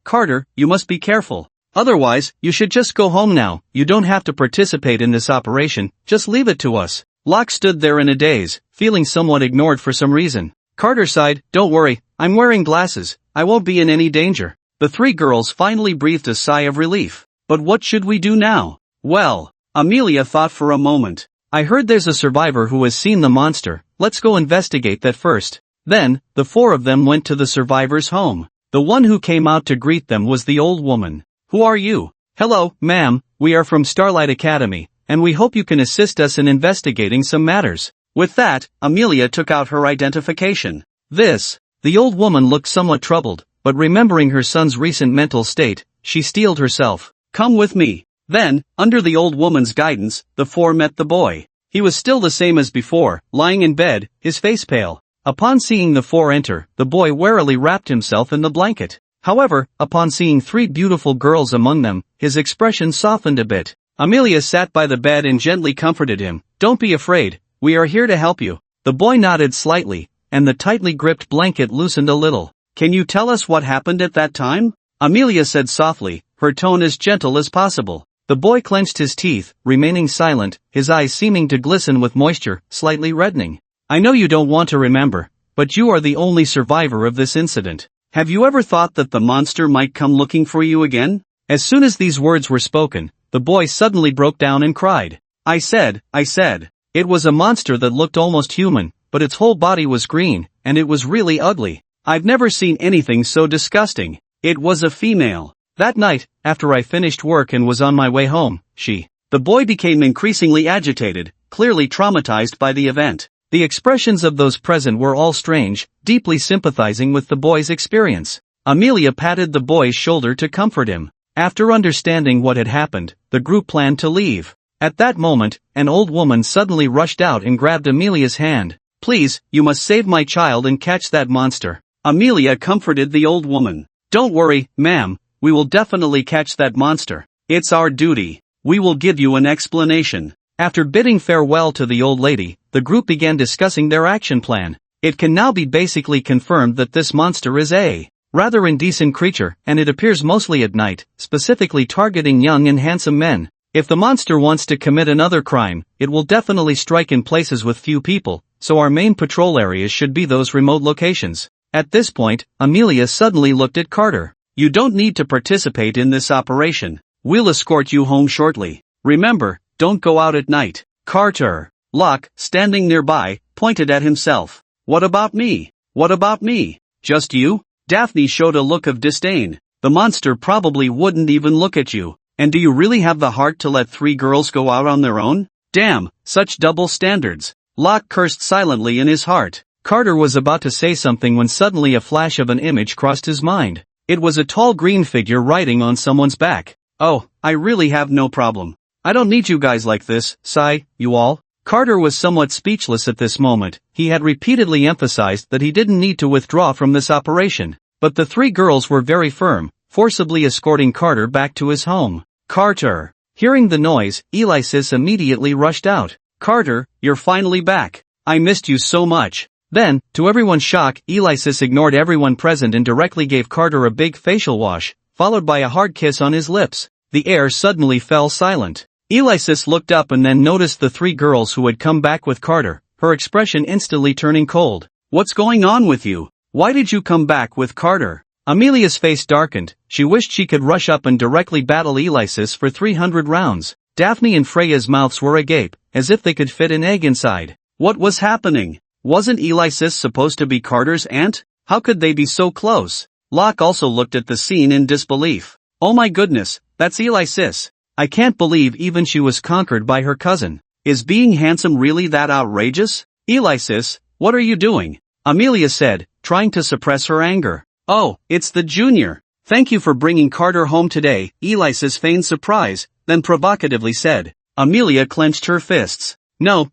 Carter, you must be careful. Otherwise, you should just go home now. You don't have to participate in this operation, just leave it to us. Locke stood there in a daze, feeling somewhat ignored for some reason. Carter sighed, don't worry, I'm wearing glasses, I won't be in any danger. The 3 girls finally breathed a sigh of relief. But what should we do now? Well, Amelia thought for a moment. I heard there's a survivor who has seen the monster, let's go investigate that first. Then, the 4 of them went to the survivor's home. The one who came out to greet them was the old woman. Who are you? Hello, ma'am, we are from Starlight Academy, and we hope you can assist us in investigating some matters. With that, Amelia took out her identification. The old woman looked somewhat troubled, but remembering her son's recent mental state, she steeled herself. Come with me. Then, under the old woman's guidance, the 4 met the boy. He was still the same as before, lying in bed, his face pale. Upon seeing the 4 enter, the boy warily wrapped himself in the blanket. However, upon seeing 3 beautiful girls among them, his expression softened a bit. Amelia sat by the bed and gently comforted him. Don't be afraid, we are here to help you. The boy nodded slightly, and the tightly gripped blanket loosened a little. Can you tell us what happened at that time? Amelia said softly, her tone as gentle as possible. The boy clenched his teeth, remaining silent, his eyes seeming to glisten with moisture, slightly reddening. I know you don't want to remember, but you are the only survivor of this incident. Have you ever thought that the monster might come looking for you again? As soon as these words were spoken, the boy suddenly broke down and cried. I said. It was a monster that looked almost human, but its whole body was green, and it was really ugly. I've never seen anything so disgusting. It was a female. That night, after I finished work and was on my way home, the boy became increasingly agitated, clearly traumatized by the event. The expressions of those present were all strange, deeply sympathizing with the boy's experience. Amelia patted the boy's shoulder to comfort him. After understanding what had happened, the group planned to leave. At that moment, an old woman suddenly rushed out and grabbed Amelia's hand. Please, you must save my child and catch that monster. Amelia comforted the old woman. Don't worry, ma'am, we will definitely catch that monster. It's our duty. We will give you an explanation. After bidding farewell to the old lady, the group began discussing their action plan. It can now be basically confirmed that this monster is a rather indecent creature, and it appears mostly at night, specifically targeting young and handsome men. If the monster wants to commit another crime, it will definitely strike in places with few people, so our main patrol areas should be those remote locations. At this point, Amelia suddenly looked at Carter. You don't need to participate in this operation. We'll escort you home shortly. Remember, don't go out at night. Carter. Locke, standing nearby, pointed at himself. What about me? What about me? Just you? Daphne showed a look of disdain. The monster probably wouldn't even look at you. And do you really have the heart to let 3 girls go out on their own? Damn, such double standards. Locke cursed silently in his heart. Carter was about to say something when suddenly a flash of an image crossed his mind. It was a tall green figure riding on someone's back. Oh, I really have no problem. I don't need you guys like this, sigh, you all. Carter was somewhat speechless at this moment. He had repeatedly emphasized that he didn't need to withdraw from this operation. But the 3 girls were very firm, forcibly escorting Carter back to his home. Carter. Hearing the noise, Alexis immediately rushed out. Carter, you're finally back. I missed you so much. Then, to everyone's shock, Alexis ignored everyone present and directly gave Carter a big facial wash, followed by a hard kiss on his lips. The air suddenly fell silent. Alexis looked up and then noticed the 3 girls who had come back with Carter, her expression instantly turning cold. What's going on with you? Why did you come back with Carter? Amelia's face darkened. She wished she could rush up and directly battle Alexis for 300 rounds. Daphne and Freya's mouths were agape, as if they could fit an egg inside. What was happening? Wasn't Alexis supposed to be Carter's aunt? How could they be so close? Locke also looked at the scene in disbelief. Oh my goodness, that's Alexis. I can't believe even she was conquered by her cousin. Is being handsome really that outrageous? Alexis, what are you doing? Amelia said, trying to suppress her anger. Oh, it's the junior. Thank you for bringing Carter home today, Alexis feigned surprise, then provocatively said. Amelia clenched her fists. No,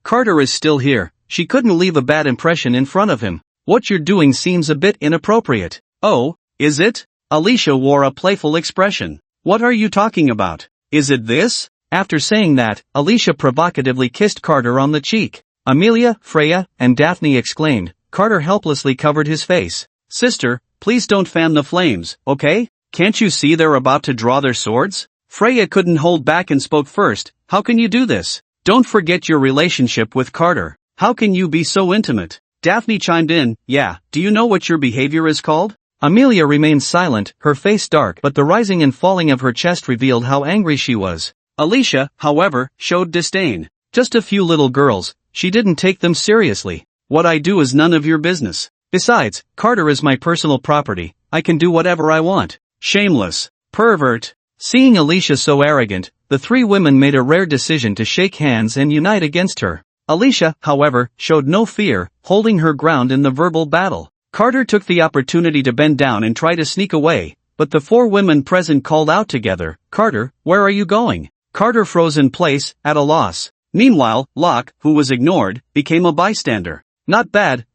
Carter is still here. She couldn't leave a bad impression in front of him. What you're doing seems a bit inappropriate. Oh, is it? Alicia wore a playful expression. What are you talking about? Is it this? After saying that, Alicia provocatively kissed Carter on the cheek. Amelia, Freya, and Daphne exclaimed. Carter helplessly covered his face. Sister, please don't fan the flames, okay? Can't you see they're about to draw their swords? Freya couldn't hold back and spoke first. How can you do this? Don't forget your relationship with Carter. How can you be so intimate? Daphne chimed in. Yeah, do you know what your behavior is called? Amelia remained silent, her face dark, but the rising and falling of her chest revealed how angry she was. Alicia, however, showed disdain. Just a few little girls. She didn't take them seriously. What I do is none of your business. Besides, Carter is my personal property. I can do whatever I want. Shameless. Pervert. Seeing Alicia so arrogant, the 3 women made a rare decision to shake hands and unite against her. Alicia, however, showed no fear, holding her ground in the verbal battle. Carter took the opportunity to bend down and try to sneak away, but the 4 women present called out together, Carter, where are you going? Carter froze in place, at a loss. Meanwhile, Locke, who was ignored, became a bystander. Not bad,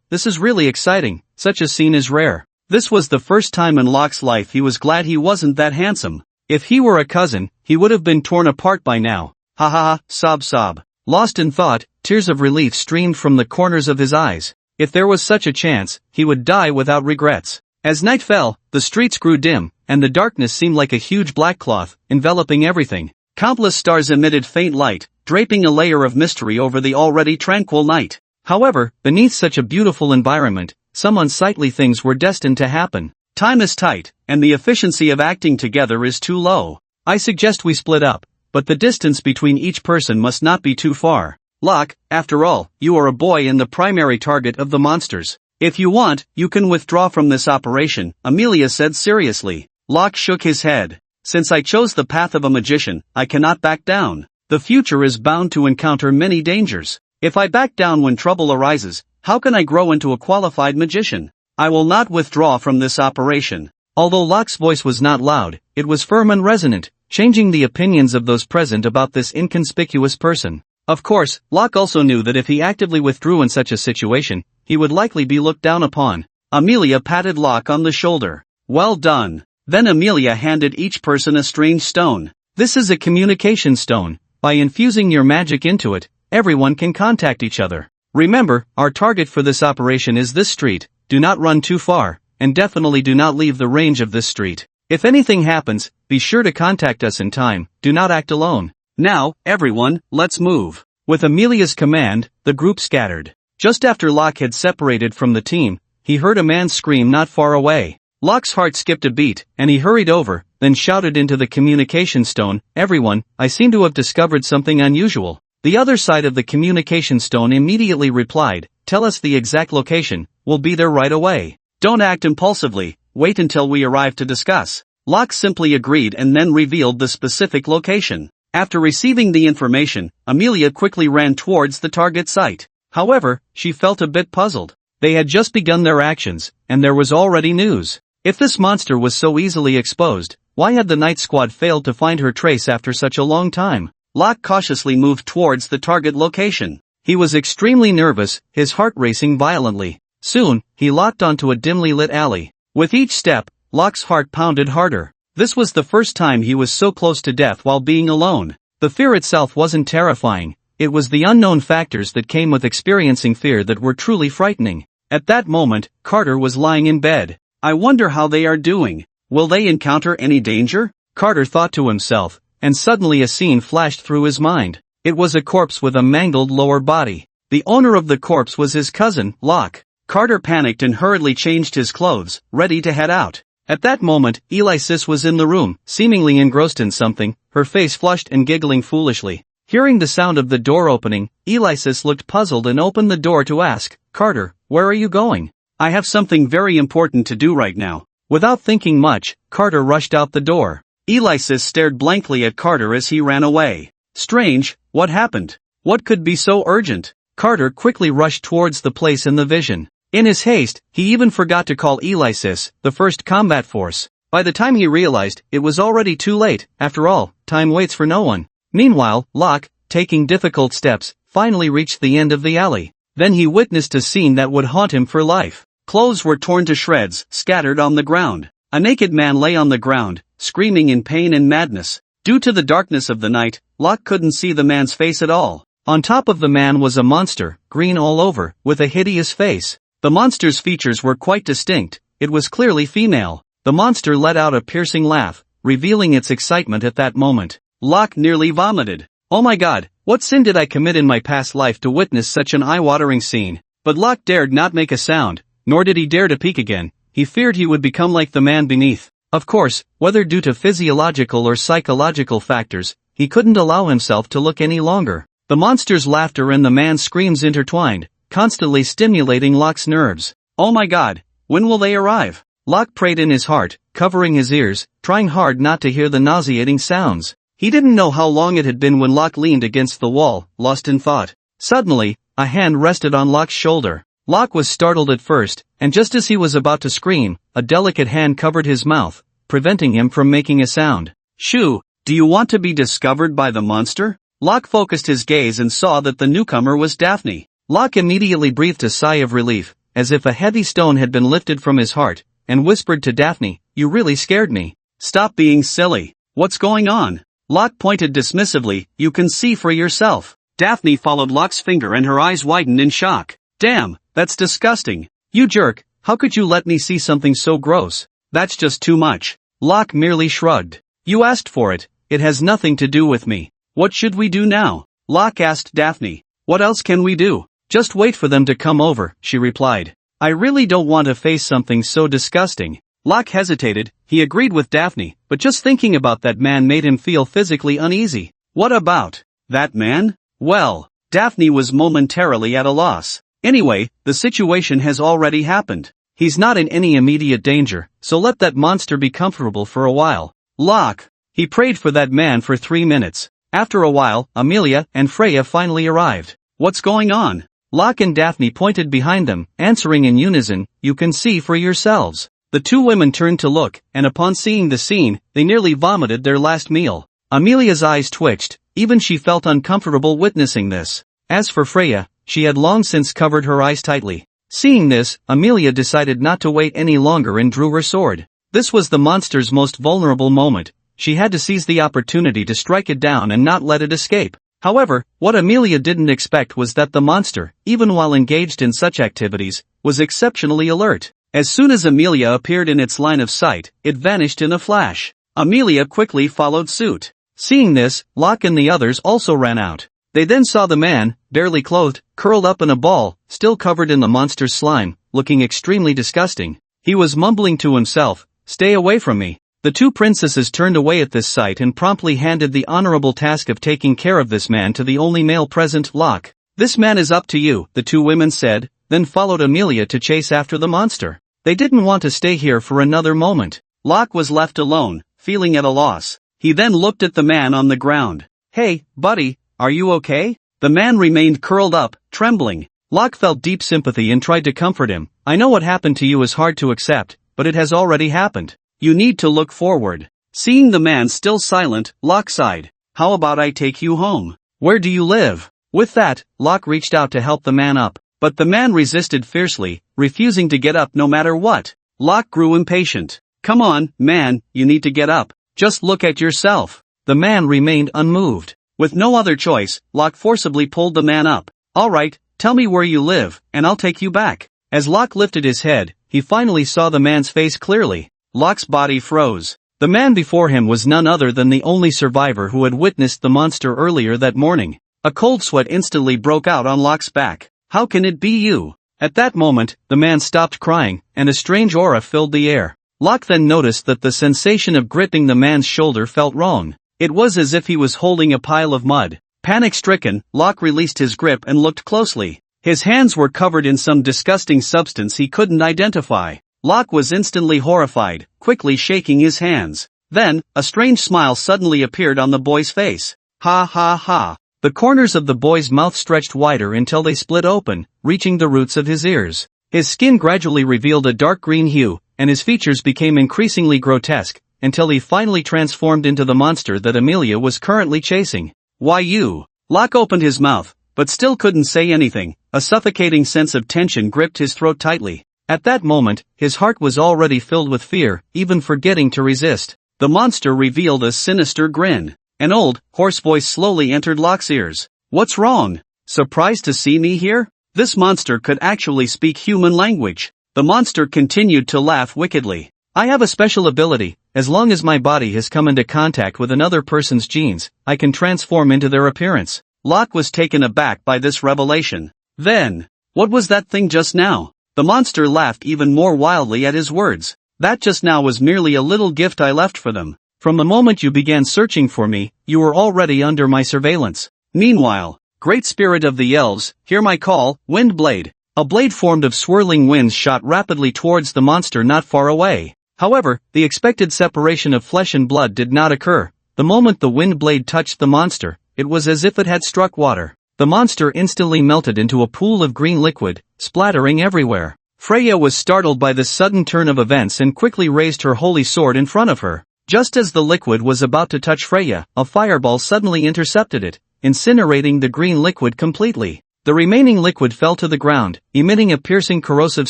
this is really exciting, such a scene is rare. This was the first time in Locke's life he was glad he wasn't that handsome. If he were a cousin, he would have been torn apart by now. Ha ha ha, sob. Lost in thought, tears of relief streamed from the corners of his eyes. If there was such a chance, he would die without regrets. As night fell, the streets grew dim, and the darkness seemed like a huge black cloth, enveloping everything. Countless stars emitted faint light, draping a layer of mystery over the already tranquil night. However, beneath such a beautiful environment, some unsightly things were destined to happen. Time is tight, and the efficiency of acting together is too low. I suggest we split up, but the distance between each person must not be too far. Locke, after all, you are a boy and the primary target of the monsters. If you want, you can withdraw from this operation, Amelia said seriously. Locke shook his head. Since I chose the path of a magician, I cannot back down. The future is bound to encounter many dangers. If I back down when trouble arises, how can I grow into a qualified magician? I will not withdraw from this operation. Although Locke's voice was not loud, it was firm and resonant, changing the opinions of those present about this inconspicuous person. Of course, Locke also knew that if he actively withdrew in such a situation, he would likely be looked down upon. Amelia patted Locke on the shoulder. Well done. Then Amelia handed each person a strange stone. This is a communication stone. By infusing your magic into it, everyone can contact each other. Remember, our target for this operation is this street. Do not run too far, and definitely do not leave the range of this street. If anything happens, be sure to contact us in time. Do not act alone. Now, everyone, let's move. With Amelia's command, the group scattered. Just after Locke had separated from the team, he heard a man scream not far away. Locke's heart skipped a beat, and he hurried over, then shouted into the communication stone, "Everyone, I seem to have discovered something unusual. The other side of the communication stone immediately replied, "Tell us the exact location, we'll be there right away. Don't act impulsively, wait until we arrive to discuss." Locke simply agreed and then revealed the specific location. After receiving the information, Amelia quickly ran towards the target site. However, she felt a bit puzzled. They had just begun their actions, and there was already news. If this monster was so easily exposed, why had the night squad failed to find her trace after such a long time? Locke cautiously moved towards the target location. He was extremely nervous, his heart racing violently. Soon, he locked onto a dimly lit alley. With each step, Locke's heart pounded harder. This was the first time he was so close to death while being alone. The fear itself wasn't terrifying, it was the unknown factors that came with experiencing fear that were truly frightening. At that moment, Carter was lying in bed. "I wonder how they are doing. Will they encounter any danger?" Carter thought to himself, and suddenly a scene flashed through his mind. It was a corpse with a mangled lower body. The owner of the corpse was his cousin, Locke. Carter panicked and hurriedly changed his clothes, ready to head out. At that moment, Alexis was in the room, seemingly engrossed in something, her face flushed and giggling foolishly. Hearing the sound of the door opening, Alexis looked puzzled and opened the door to ask, "Carter, where are you going?" "I have something very important to do right now." Without thinking much, Carter rushed out the door. Alexis stared blankly at Carter as he ran away. Strange, what happened? What could be so urgent? Carter quickly rushed towards the place in the vision. In his haste, he even forgot to call Alexis, the first combat force. By the time he realized, it was already too late. After all, time waits for no one. Meanwhile, Locke, taking difficult steps, finally reached the end of the alley. Then he witnessed a scene that would haunt him for life. Clothes were torn to shreds, scattered on the ground. A naked man lay on the ground, screaming in pain and madness. Due to the darkness of the night, Locke couldn't see the man's face at all. On top of the man was a monster, green all over, with a hideous face. The monster's features were quite distinct, it was clearly female. The monster let out a piercing laugh, revealing its excitement at that moment. Locke nearly vomited. "Oh my god, what sin did I commit in my past life to witness such an eye-watering scene?" But Locke dared not make a sound, nor did he dare to peek again. He feared he would become like the man beneath. Of course, whether due to physiological or psychological factors, he couldn't allow himself to look any longer. The monster's laughter and the man's screams intertwined, constantly stimulating Locke's nerves. "Oh my god, when will they arrive?" Locke prayed in his heart, covering his ears, trying hard not to hear the nauseating sounds. He didn't know how long it had been when Locke leaned against the wall, lost in thought. Suddenly, a hand rested on Locke's shoulder. Locke was startled at first, and just as he was about to scream, a delicate hand covered his mouth, preventing him from making a sound. "Shoo, do you want to be discovered by the monster?" Locke focused his gaze and saw that the newcomer was Daphne. Locke immediately breathed a sigh of relief, as if a heavy stone had been lifted from his heart, and whispered to Daphne, "You really scared me." "Stop being silly. What's going on?" Locke pointed dismissively, "You can see for yourself." Daphne followed Locke's finger and her eyes widened in shock. "Damn, that's disgusting. You jerk, how could you let me see something so gross?" "That's just too much." Locke merely shrugged. "You asked for it, it has nothing to do with me. What should we do now?" Locke asked Daphne. "What else can we do?" "Just wait for them to come over," she replied. "I really don't want to face something so disgusting." Locke hesitated, he agreed with Daphne, but just thinking about that man made him feel physically uneasy. "What about that man?" Well, Daphne was momentarily at a loss. "Anyway, the situation has already happened. He's not in any immediate danger, so let that monster be comfortable for a while." Locke. He prayed for that man for 3 minutes. After a while, Amelia and Freya finally arrived. "What's going on?" Locke and Daphne pointed behind them, answering in unison, "You can see for yourselves." The two women turned to look, and upon seeing the scene, they nearly vomited their last meal. Amelia's eyes twitched, even she felt uncomfortable witnessing this. As for Freya, she had long since covered her eyes tightly. Seeing this, Amelia decided not to wait any longer and drew her sword. This was the monster's most vulnerable moment. She had to seize the opportunity to strike it down and not let it escape. However, what Amelia didn't expect was that the monster, even while engaged in such activities, was exceptionally alert. As soon as Amelia appeared in its line of sight, it vanished in a flash. Amelia quickly followed suit. Seeing this, Locke and the others also ran out. They then saw the man, barely clothed, curled up in a ball, still covered in the monster's slime, looking extremely disgusting. He was mumbling to himself, "Stay away from me." The two princesses turned away at this sight and promptly handed the honorable task of taking care of this man to the only male present, Locke. "This man is up to you," the two women said, then followed Amelia to chase after the monster. They didn't want to stay here for another moment. Locke was left alone, feeling at a loss. He then looked at the man on the ground. "Hey, buddy, are you okay?" The man remained curled up, trembling. Locke felt deep sympathy and tried to comfort him. "I know what happened to you is hard to accept, but it has already happened. You need to look forward." Seeing the man still silent, Locke sighed. "How about I take you home? Where do you live?" With that, Locke reached out to help the man up, but the man resisted fiercely, refusing to get up no matter what. Locke grew impatient. "Come on, man, you need to get up. Just look at yourself." The man remained unmoved. With no other choice, Locke forcibly pulled the man up. "All right, tell me where you live, and I'll take you back." As Locke lifted his head, he finally saw the man's face clearly. Locke's body froze. The man before him was none other than the only survivor who had witnessed the monster earlier that morning. A cold sweat instantly broke out on Locke's back. "How can it be you?" At that moment, the man stopped crying, and a strange aura filled the air. Locke then noticed that the sensation of gripping the man's shoulder felt wrong. It was as if he was holding a pile of mud. Panic-stricken, Locke released his grip and looked closely. His hands were covered in some disgusting substance he couldn't identify. Locke was instantly horrified, quickly shaking his hands. Then, a strange smile suddenly appeared on the boy's face. "Ha ha ha." The corners of the boy's mouth stretched wider until they split open, reaching the roots of his ears. His skin gradually revealed a dark green hue, and his features became increasingly grotesque, until he finally transformed into the monster that Amelia was currently chasing. "Why you?" Locke opened his mouth, but still couldn't say anything. A suffocating sense of tension gripped his throat tightly. At that moment, his heart was already filled with fear, even forgetting to resist. The monster revealed a sinister grin. An old, hoarse voice slowly entered Locke's ears. "What's wrong? Surprised to see me here?" This monster could actually speak human language. The monster continued to laugh wickedly. "I have a special ability. As long as my body has come into contact with another person's genes, I can transform into their appearance." Locke was taken aback by this revelation. Then, what was that thing just now? The monster laughed even more wildly at his words. "That just now was merely a little gift I left for them. From the moment you began searching for me, you were already under my surveillance. Meanwhile, Great Spirit of the Elves, hear my call, Wind Blade." A blade formed of swirling winds shot rapidly towards the monster not far away. However, the expected separation of flesh and blood did not occur. The moment the wind blade touched the monster, it was as if it had struck water. The monster instantly melted into a pool of green liquid, splattering everywhere. Freya was startled by this sudden turn of events and quickly raised her holy sword in front of her. Just as the liquid was about to touch Freya, a fireball suddenly intercepted it, incinerating the green liquid completely. The remaining liquid fell to the ground, emitting a piercing corrosive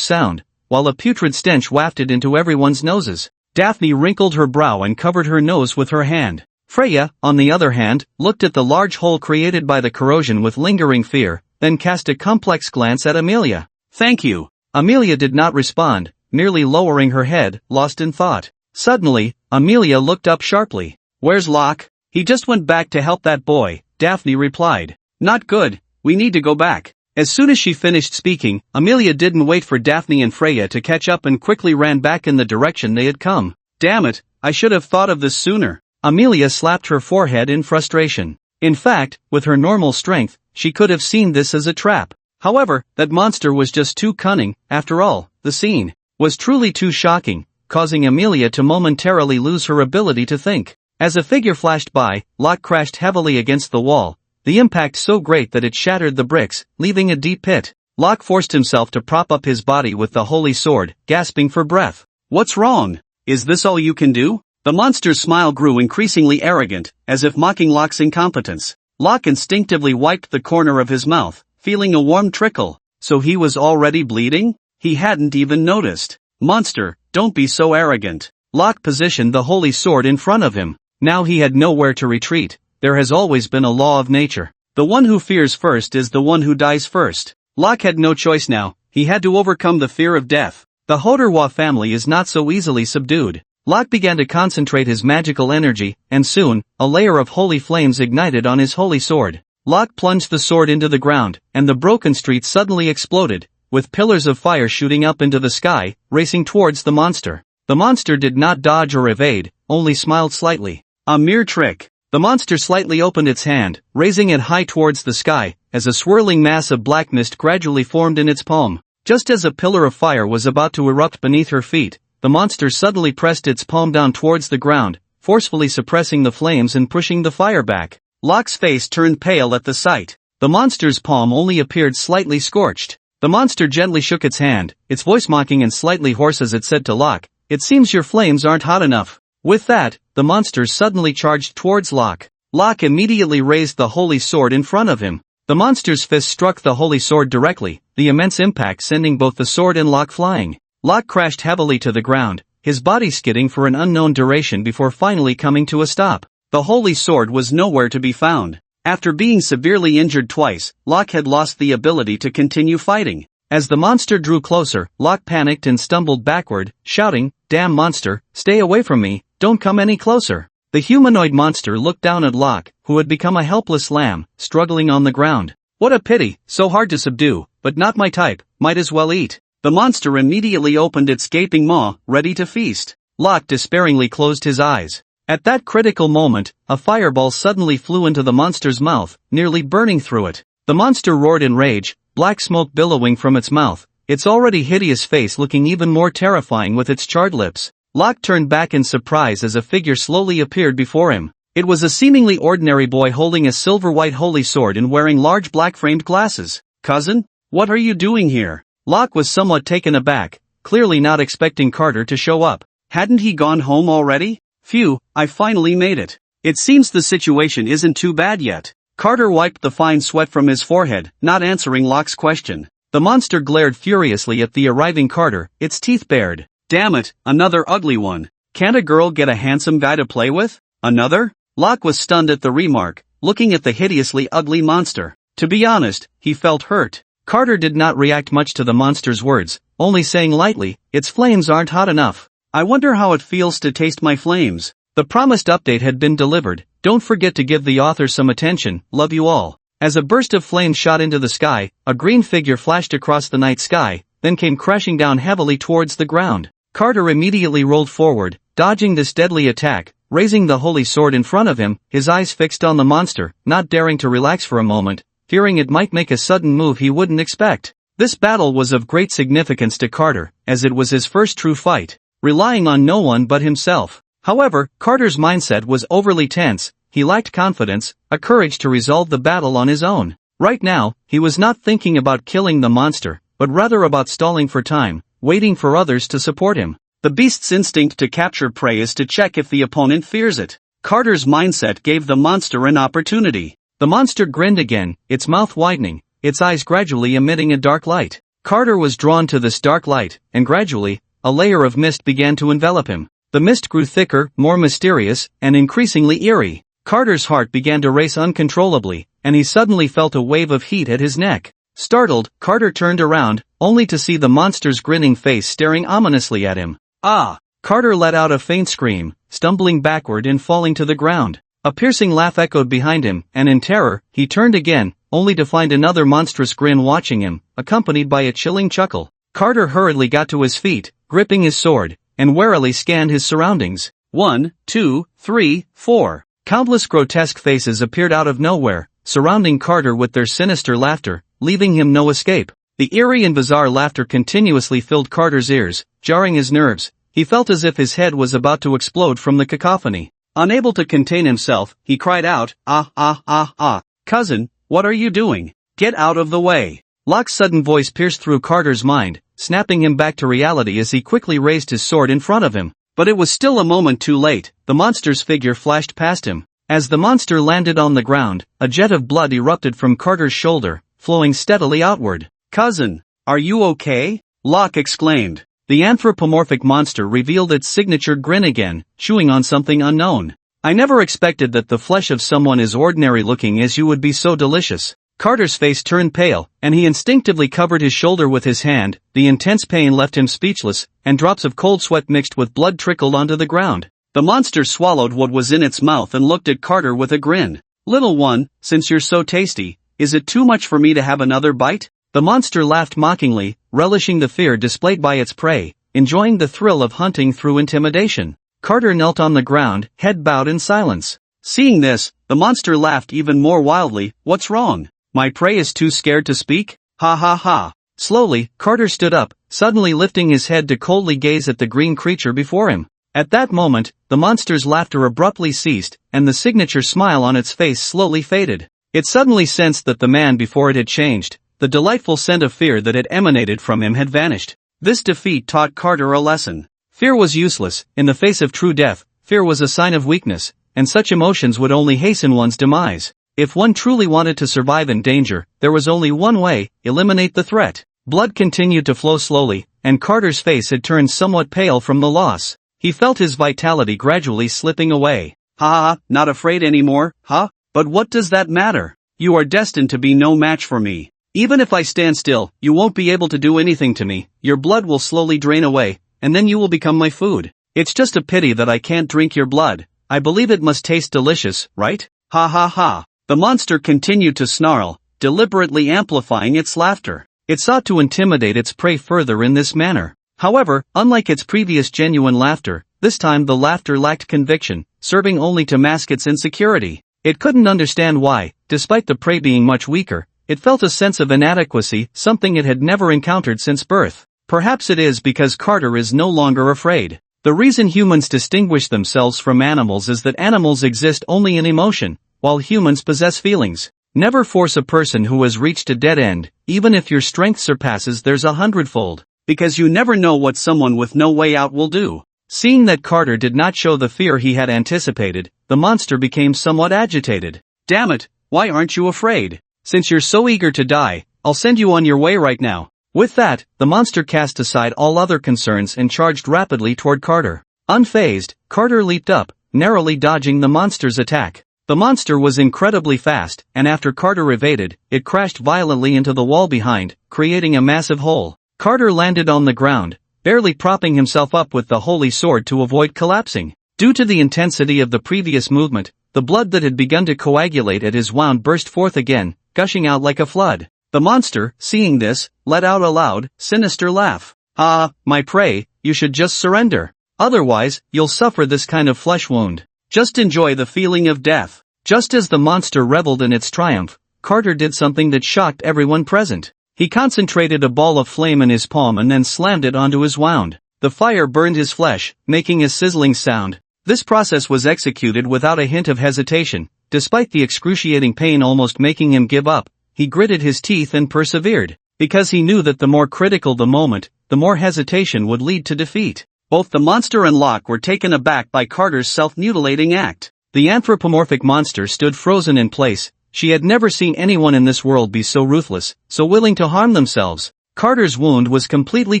sound, while a putrid stench wafted into everyone's noses. Daphne wrinkled her brow and covered her nose with her hand. Freya, on the other hand, looked at the large hole created by the corrosion with lingering fear, then cast a complex glance at Amelia. "Thank you." Amelia did not respond, merely lowering her head, lost in thought. Suddenly, Amelia looked up sharply. "Where's Locke?" "He just went back to help that boy," Daphne replied. "Not good, we need to go back." As soon as she finished speaking, Amelia didn't wait for Daphne and Freya to catch up and quickly ran back in the direction they had come. "Damn it, I should have thought of this sooner." Amelia slapped her forehead in frustration. In fact, with her normal strength, she could have seen this as a trap. However, that monster was just too cunning. After all, the scene was truly too shocking, causing Amelia to momentarily lose her ability to think. As a figure flashed by, Locke crashed heavily against the wall, the impact so great that it shattered the bricks, leaving a deep pit. Locke forced himself to prop up his body with the holy sword, gasping for breath. "What's wrong? Is this all you can do?" The monster's smile grew increasingly arrogant, as if mocking Locke's incompetence. Locke instinctively wiped the corner of his mouth, feeling a warm trickle. So he was already bleeding? He hadn't even noticed. "Monster, don't be so arrogant." Locke positioned the holy sword in front of him. Now he had nowhere to retreat. There has always been a law of nature. The one who fears first is the one who dies first. Locke had no choice now. He had to overcome the fear of death. The Hodorwa family is not so easily subdued. Locke began to concentrate his magical energy, and soon, a layer of holy flames ignited on his holy sword. Locke plunged the sword into the ground, and the broken street suddenly exploded, with pillars of fire shooting up into the sky, racing towards the monster. The monster did not dodge or evade, only smiled slightly. A mere trick. The monster slightly opened its hand, raising it high towards the sky, as a swirling mass of black mist gradually formed in its palm. Just as a pillar of fire was about to erupt beneath her feet, the monster suddenly pressed its palm down towards the ground, forcefully suppressing the flames and pushing the fire back. Locke's face turned pale at the sight. The monster's palm only appeared slightly scorched. The monster gently shook its hand, its voice mocking and slightly hoarse as it said to Locke, "It seems your flames aren't hot enough." With that, the monster suddenly charged towards Locke. Locke immediately raised the holy sword in front of him. The monster's fist struck the holy sword directly, the immense impact sending both the sword and Locke flying. Locke crashed heavily to the ground, his body skidding for an unknown duration before finally coming to a stop. The holy sword was nowhere to be found. After being severely injured twice, Locke had lost the ability to continue fighting. As the monster drew closer, Locke panicked and stumbled backward, shouting, "Damn monster, stay away from me, don't come any closer." The humanoid monster looked down at Locke, who had become a helpless lamb, struggling on the ground. "What a pity, so hard to subdue, but not my type, might as well eat." The monster immediately opened its gaping maw, ready to feast. Locke despairingly closed his eyes. At that critical moment, a fireball suddenly flew into the monster's mouth, nearly burning through it. The monster roared in rage, black smoke billowing from its mouth, its already hideous face looking even more terrifying with its charred lips. Locke turned back in surprise as a figure slowly appeared before him. It was a seemingly ordinary boy holding a silver-white holy sword and wearing large black-framed glasses. "Cousin? What are you doing here?" Locke was somewhat taken aback, clearly not expecting Carter to show up. Hadn't he gone home already? "Phew, I finally made it. It seems the situation isn't too bad yet." Carter wiped the fine sweat from his forehead, not answering Locke's question. The monster glared furiously at the arriving Carter, its teeth bared. "Damn it, another ugly one. Can't a girl get a handsome guy to play with? Another?" Locke was stunned at the remark, looking at the hideously ugly monster. To be honest, he felt hurt. Carter did not react much to the monster's words, only saying lightly, "Its flames aren't hot enough. I wonder how it feels to taste my flames." The promised update had been delivered. Don't forget to give the author some attention. Love you all. As a burst of flames shot into the sky, a green figure flashed across the night sky, then came crashing down heavily towards the ground. Carter immediately rolled forward, dodging this deadly attack, raising the holy sword in front of him, his eyes fixed on the monster, not daring to relax for a moment, fearing it might make a sudden move he wouldn't expect. This battle was of great significance to Carter, as it was his first true fight, relying on no one but himself. However, Carter's mindset was overly tense, he lacked confidence, a courage to resolve the battle on his own. Right now, he was not thinking about killing the monster, but rather about stalling for time, waiting for others to support him. The beast's instinct to capture prey is to check if the opponent fears it. Carter's mindset gave the monster an opportunity. The monster grinned again, its mouth widening, its eyes gradually emitting a dark light. Carter was drawn to this dark light, and gradually, a layer of mist began to envelop him. The mist grew thicker, more mysterious, and increasingly eerie. Carter's heart began to race uncontrollably, and he suddenly felt a wave of heat at his neck. Startled, Carter turned around, only to see the monster's grinning face staring ominously at him. "Ah!" Carter let out a faint scream, stumbling backward and falling to the ground. A piercing laugh echoed behind him, and in terror, he turned again, only to find another monstrous grin watching him, accompanied by a chilling chuckle. Carter hurriedly got to his feet, gripping his sword, and warily scanned his surroundings. 1, 2, 3, 4. Countless grotesque faces appeared out of nowhere, surrounding Carter with their sinister laughter, leaving him no escape. The eerie and bizarre laughter continuously filled Carter's ears, jarring his nerves. He felt as if his head was about to explode from the cacophony. Unable to contain himself, he cried out, "Ah! Cousin, what are you doing? Get out of the way." Locke's sudden voice pierced through Carter's mind, snapping him back to reality as he quickly raised his sword in front of him. But it was still a moment too late. The monster's figure flashed past him. As the monster landed on the ground, a jet of blood erupted from Carter's shoulder, flowing steadily outward. "Cousin, are you okay?" Locke exclaimed. The anthropomorphic monster revealed its signature grin again, chewing on something unknown. "I never expected that the flesh of someone as ordinary looking as you would be so delicious." Carter's face turned pale, and he instinctively covered his shoulder with his hand. The intense pain left him speechless, and drops of cold sweat mixed with blood trickled onto the ground. The monster swallowed what was in its mouth and looked at Carter with a grin. "Little one, since you're so tasty, is it too much for me to have another bite?" The monster laughed mockingly, relishing the fear displayed by its prey, enjoying the thrill of hunting through intimidation. Carter knelt on the ground, head bowed in silence. Seeing this, the monster laughed even more wildly. What's wrong? My prey is too scared to speak? Ha ha ha. Slowly, Carter stood up, suddenly lifting his head to coldly gaze at the green creature before him. At that moment, the monster's laughter abruptly ceased, and the signature smile on its face slowly faded. It suddenly sensed that the man before it had changed. The delightful scent of fear that had emanated from him had vanished. This defeat taught Carter a lesson. Fear was useless. In the face of true death, fear was a sign of weakness, and such emotions would only hasten one's demise. If one truly wanted to survive in danger, there was only one way: eliminate the threat. Blood continued to flow slowly, and Carter's face had turned somewhat pale from the loss. He felt his vitality gradually slipping away. Ha, not afraid anymore, huh? But what does that matter? You are destined to be no match for me. Even if I stand still, you won't be able to do anything to me. Your blood will slowly drain away, and then you will become my food. It's just a pity that I can't drink your blood. I believe it must taste delicious, right? Ha ha ha. The monster continued to snarl, deliberately amplifying its laughter. It sought to intimidate its prey further in this manner. However, unlike its previous genuine laughter, this time the laughter lacked conviction, serving only to mask its insecurity. It couldn't understand why, despite the prey being much weaker, it felt a sense of inadequacy, something it had never encountered since birth. Perhaps it is because Carter is no longer afraid. The reason humans distinguish themselves from animals is that animals exist only in emotion, while humans possess feelings. Never force a person who has reached a dead end, even if your strength surpasses theirs 100-fold. Because you never know what someone with no way out will do. Seeing that Carter did not show the fear he had anticipated, the monster became somewhat agitated. Damn it, why aren't you afraid? Since you're so eager to die, I'll send you on your way right now. With that, the monster cast aside all other concerns and charged rapidly toward Carter. Unfazed, Carter leaped up, narrowly dodging the monster's attack. The monster was incredibly fast, and after Carter evaded, it crashed violently into the wall behind, creating a massive hole. Carter landed on the ground, barely propping himself up with the holy sword to avoid collapsing. Due to the intensity of the previous movement, the blood that had begun to coagulate at his wound burst forth again, gushing out like a flood. The monster, seeing this, let out a loud, sinister laugh. Ah, my prey, you should just surrender. Otherwise, you'll suffer this kind of flesh wound. Just enjoy the feeling of death. Just as the monster reveled in its triumph, Carter did something that shocked everyone present. He concentrated a ball of flame in his palm and then slammed it onto his wound. The fire burned his flesh, making a sizzling sound. This process was executed without a hint of hesitation. Despite the excruciating pain almost making him give up, he gritted his teeth and persevered. Because he knew that the more critical the moment, the more hesitation would lead to defeat. Both the monster and Locke were taken aback by Carter's self-mutilating act. The anthropomorphic monster stood frozen in place. She had never seen anyone in this world be so ruthless, so willing to harm themselves. Carter's wound was completely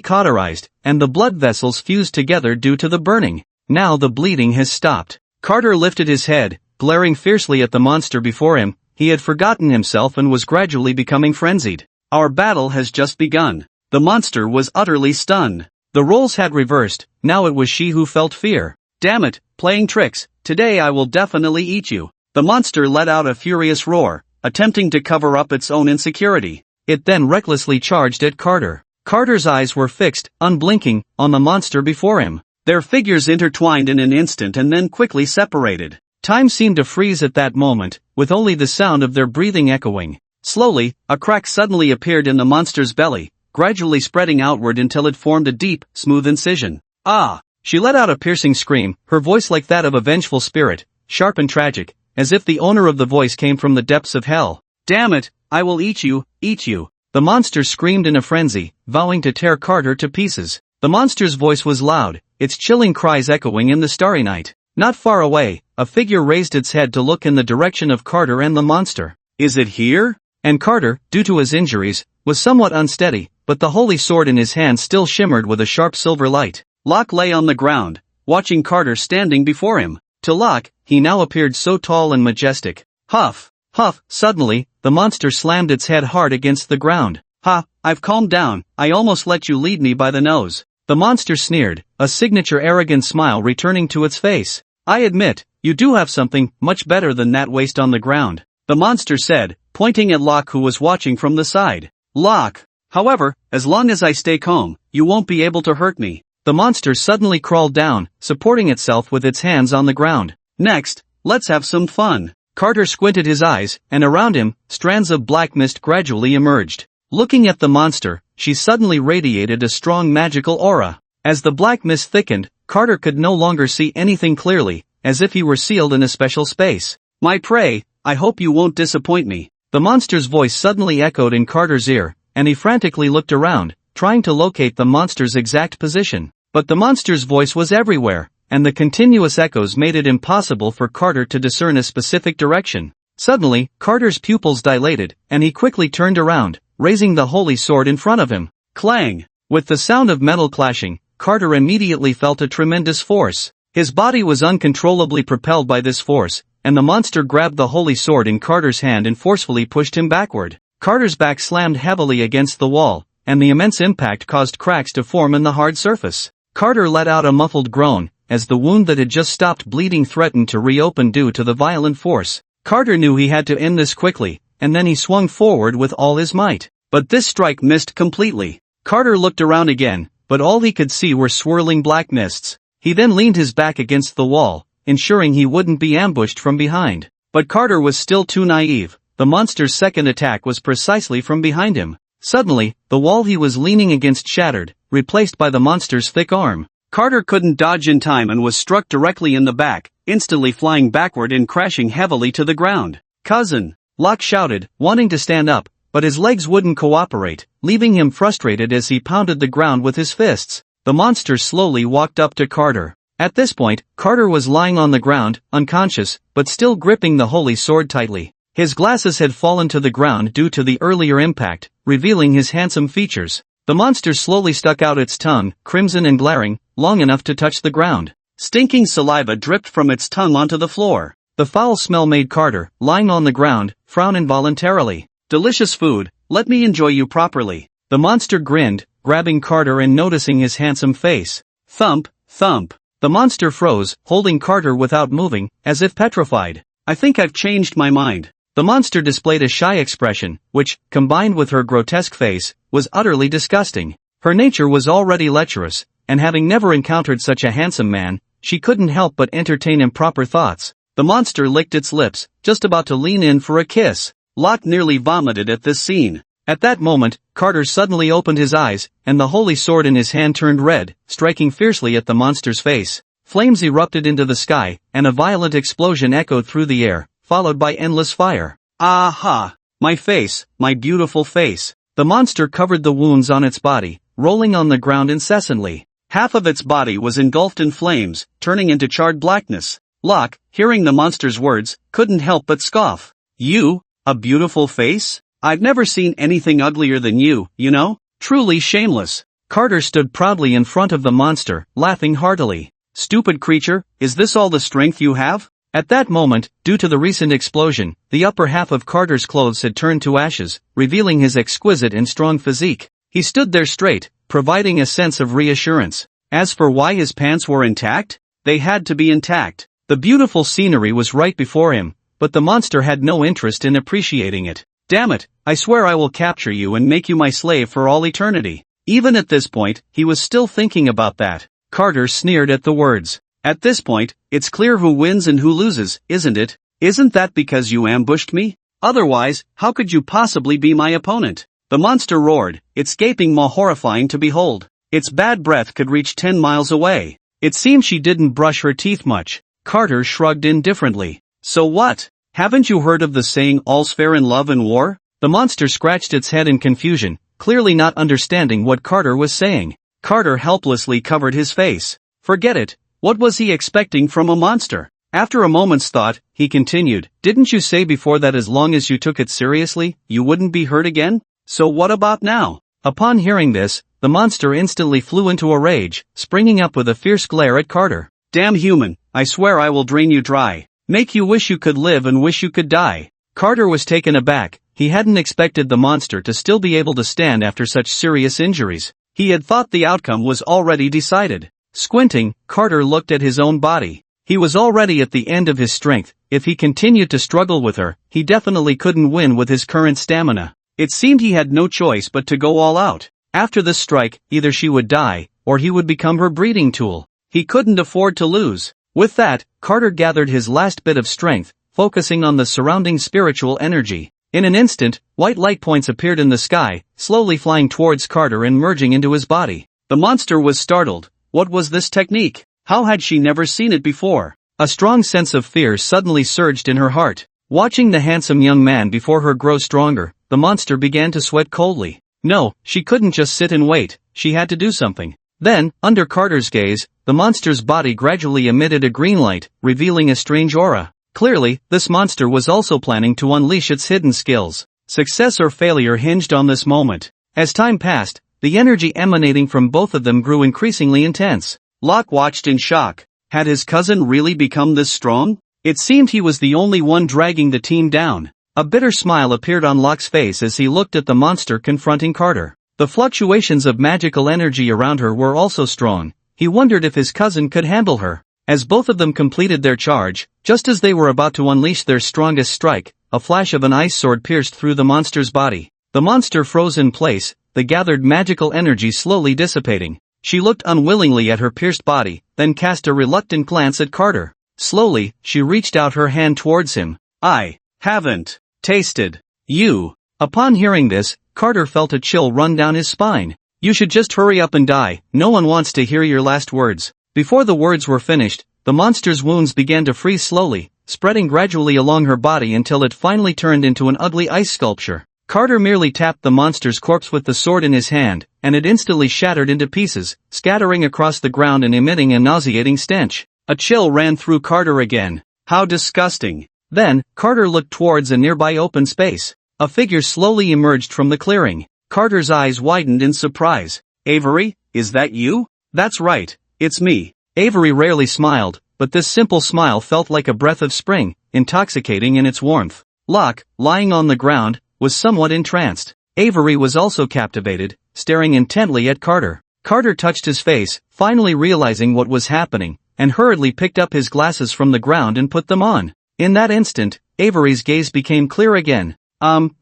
cauterized, and the blood vessels fused together due to the burning. Now the bleeding has stopped. Carter lifted his head, glaring fiercely at the monster before him. He had forgotten himself and was gradually becoming frenzied. Our battle has just begun. The monster was utterly stunned. The roles had reversed, now it was she who felt fear. Damn it, playing tricks, today I will definitely eat you. The monster let out a furious roar, attempting to cover up its own insecurity. It then recklessly charged at Carter. Carter's eyes were fixed, unblinking, on the monster before him. Their figures intertwined in an instant and then quickly separated. Time seemed to freeze at that moment, with only the sound of their breathing echoing. Slowly, a crack suddenly appeared in the monster's belly, gradually spreading outward until it formed a deep, smooth incision. Ah! She let out a piercing scream, her voice like that of a vengeful spirit, sharp and tragic, as if the owner of the voice came from the depths of hell. Damn it, I will eat you, eat you. The monster screamed in a frenzy, vowing to tear Carter to pieces. The monster's voice was loud, its chilling cries echoing in the starry night. Not far away, a figure raised its head to look in the direction of Carter and the monster. Is it here? And Carter, due to his injuries, was somewhat unsteady, but the holy sword in his hand still shimmered with a sharp silver light. Locke lay on the ground, watching Carter standing before him. To Locke, he now appeared so tall and majestic. Huff, huff, suddenly, the monster slammed its head hard against the ground. Ha, I've calmed down, I almost let you lead me by the nose. The monster sneered, a signature arrogant smile returning to its face. I admit, you do have something much better than that waste on the ground, the monster said, pointing at Locke who was watching from the side. Locke, however, as long as I stay calm, you won't be able to hurt me. The monster suddenly crawled down, supporting itself with its hands on the ground. Next, let's have some fun. Carter squinted his eyes, and around him, strands of black mist gradually emerged. Looking at the monster, she suddenly radiated a strong magical aura. As the black mist thickened, Carter could no longer see anything clearly, as if he were sealed in a special space. My prey, I hope you won't disappoint me. The monster's voice suddenly echoed in Carter's ear, and he frantically looked around, trying to locate the monster's exact position. But the monster's voice was everywhere, and the continuous echoes made it impossible for Carter to discern a specific direction. Suddenly, Carter's pupils dilated, and he quickly turned around, raising the holy sword in front of him. Clang! With the sound of metal clashing, Carter immediately felt a tremendous force. His body was uncontrollably propelled by this force, and the monster grabbed the holy sword in Carter's hand and forcefully pushed him backward. Carter's back slammed heavily against the wall, and the immense impact caused cracks to form in the hard surface. Carter let out a muffled groan, as the wound that had just stopped bleeding threatened to reopen due to the violent force. Carter knew he had to end this quickly, and then he swung forward with all his might. But this strike missed completely. Carter looked around again, but all he could see were swirling black mists. He then leaned his back against the wall, ensuring he wouldn't be ambushed from behind. But Carter was still too naive. The monster's second attack was precisely from behind him. Suddenly, the wall he was leaning against shattered, replaced by the monster's thick arm. Carter couldn't dodge in time and was struck directly in the back, instantly flying backward and crashing heavily to the ground. Cousin! Locke shouted, wanting to stand up, but his legs wouldn't cooperate, leaving him frustrated as he pounded the ground with his fists. The monster slowly walked up to Carter. At this point, Carter was lying on the ground, unconscious, but still gripping the holy sword tightly. His glasses had fallen to the ground due to the earlier impact, revealing his handsome features. The monster slowly stuck out its tongue, crimson and glaring, long enough to touch the ground. Stinking saliva dripped from its tongue onto the floor. The foul smell made Carter, lying on the ground, frown involuntarily. Delicious food, let me enjoy you properly. The monster grinned, grabbing Carter and noticing his handsome face. Thump, thump. The monster froze, holding Carter without moving, as if petrified. I think I've changed my mind. The monster displayed a shy expression, which, combined with her grotesque face, was utterly disgusting. Her nature was already lecherous, and having never encountered such a handsome man, she couldn't help but entertain improper thoughts. The monster licked its lips, just about to lean in for a kiss. Locke nearly vomited at this scene. At that moment, Carter suddenly opened his eyes, and the holy sword in his hand turned red, striking fiercely at the monster's face. Flames erupted into the sky, and a violent explosion echoed through the air, followed by endless fire. Aha! My face, my beautiful face. The monster covered the wounds on its body, rolling on the ground incessantly. Half of its body was engulfed in flames, turning into charred blackness. Locke, hearing the monster's words, couldn't help but scoff. You, a beautiful face? I've never seen anything uglier than you, you know? Truly shameless. Carter stood proudly in front of the monster, laughing heartily. Stupid creature, is this all the strength you have? At that moment, due to the recent explosion, the upper half of Carter's clothes had turned to ashes, revealing his exquisite and strong physique. He stood there straight, providing a sense of reassurance. As for why his pants were intact, they had to be intact. The beautiful scenery was right before him, but the monster had no interest in appreciating it. Damn it, I swear I will capture you and make you my slave for all eternity. Even at this point, he was still thinking about that. Carter sneered at the words. At this point, it's clear who wins and who loses, isn't it? Isn't that because you ambushed me? Otherwise, how could you possibly be my opponent? The monster roared, its gaping maw horrifying to behold. Its bad breath could reach 10 miles away. It seemed she didn't brush her teeth much. Carter shrugged indifferently. So what? Haven't you heard of the saying all's fair in love and war? The monster scratched its head in confusion, clearly not understanding what Carter was saying. Carter helplessly covered his face. Forget it. What was he expecting from a monster? After a moment's thought, he continued, didn't you say before that as long as you took it seriously, you wouldn't be hurt again? So what about now? Upon hearing this, the monster instantly flew into a rage, springing up with a fierce glare at Carter. Damn human, I swear I will drain you dry. Make you wish you could live and wish you could die. Carter was taken aback. He hadn't expected the monster to still be able to stand after such serious injuries. He had thought the outcome was already decided. Squinting, Carter looked at his own body. He was already at the end of his strength. If he continued to struggle with her, he definitely couldn't win with his current stamina. It seemed he had no choice but to go all out. After this strike, either she would die, or he would become her breeding tool. He couldn't afford to lose. With that, Carter gathered his last bit of strength, focusing on the surrounding spiritual energy. In an instant, white light points appeared in the sky, slowly flying towards Carter and merging into his body. The monster was startled. What was this technique? How had she never seen it before? A strong sense of fear suddenly surged in her heart. Watching the handsome young man before her grow stronger, the monster began to sweat coldly. No, she couldn't just sit and wait, she had to do something. Then, under Carter's gaze, the monster's body gradually emitted a green light, revealing a strange aura. Clearly, this monster was also planning to unleash its hidden skills. Success or failure hinged on this moment. As time passed, the energy emanating from both of them grew increasingly intense. Locke watched in shock. Had his cousin really become this strong? It seemed he was the only one dragging the team down. A bitter smile appeared on Locke's face as he looked at the monster confronting Carter. The fluctuations of magical energy around her were also strong. He wondered if his cousin could handle her. As both of them completed their charge, just as they were about to unleash their strongest strike, a flash of an ice sword pierced through the monster's body. The monster froze in place, the gathered magical energy slowly dissipating. She looked unwillingly at her pierced body, then cast a reluctant glance at Carter. Slowly, she reached out her hand towards him. I haven't tasted you. Upon hearing this, Carter felt a chill run down his spine. You should just hurry up and die, no one wants to hear your last words. Before the words were finished, the monster's wounds began to freeze slowly, spreading gradually along her body until it finally turned into an ugly ice sculpture. Carter merely tapped the monster's corpse with the sword in his hand, and it instantly shattered into pieces, scattering across the ground and emitting a nauseating stench. A chill ran through Carter again. How disgusting. Then, Carter looked towards a nearby open space. A figure slowly emerged from the clearing. Carter's eyes widened in surprise. Avery, is that you? That's right, it's me. Avery rarely smiled, but this simple smile felt like a breath of spring, intoxicating in its warmth. Locke, lying on the ground, was somewhat entranced. Avery was also captivated, staring intently at Carter. Carter touched his face, finally realizing what was happening, and hurriedly picked up his glasses from the ground and put them on. In that instant, Avery's gaze became clear again.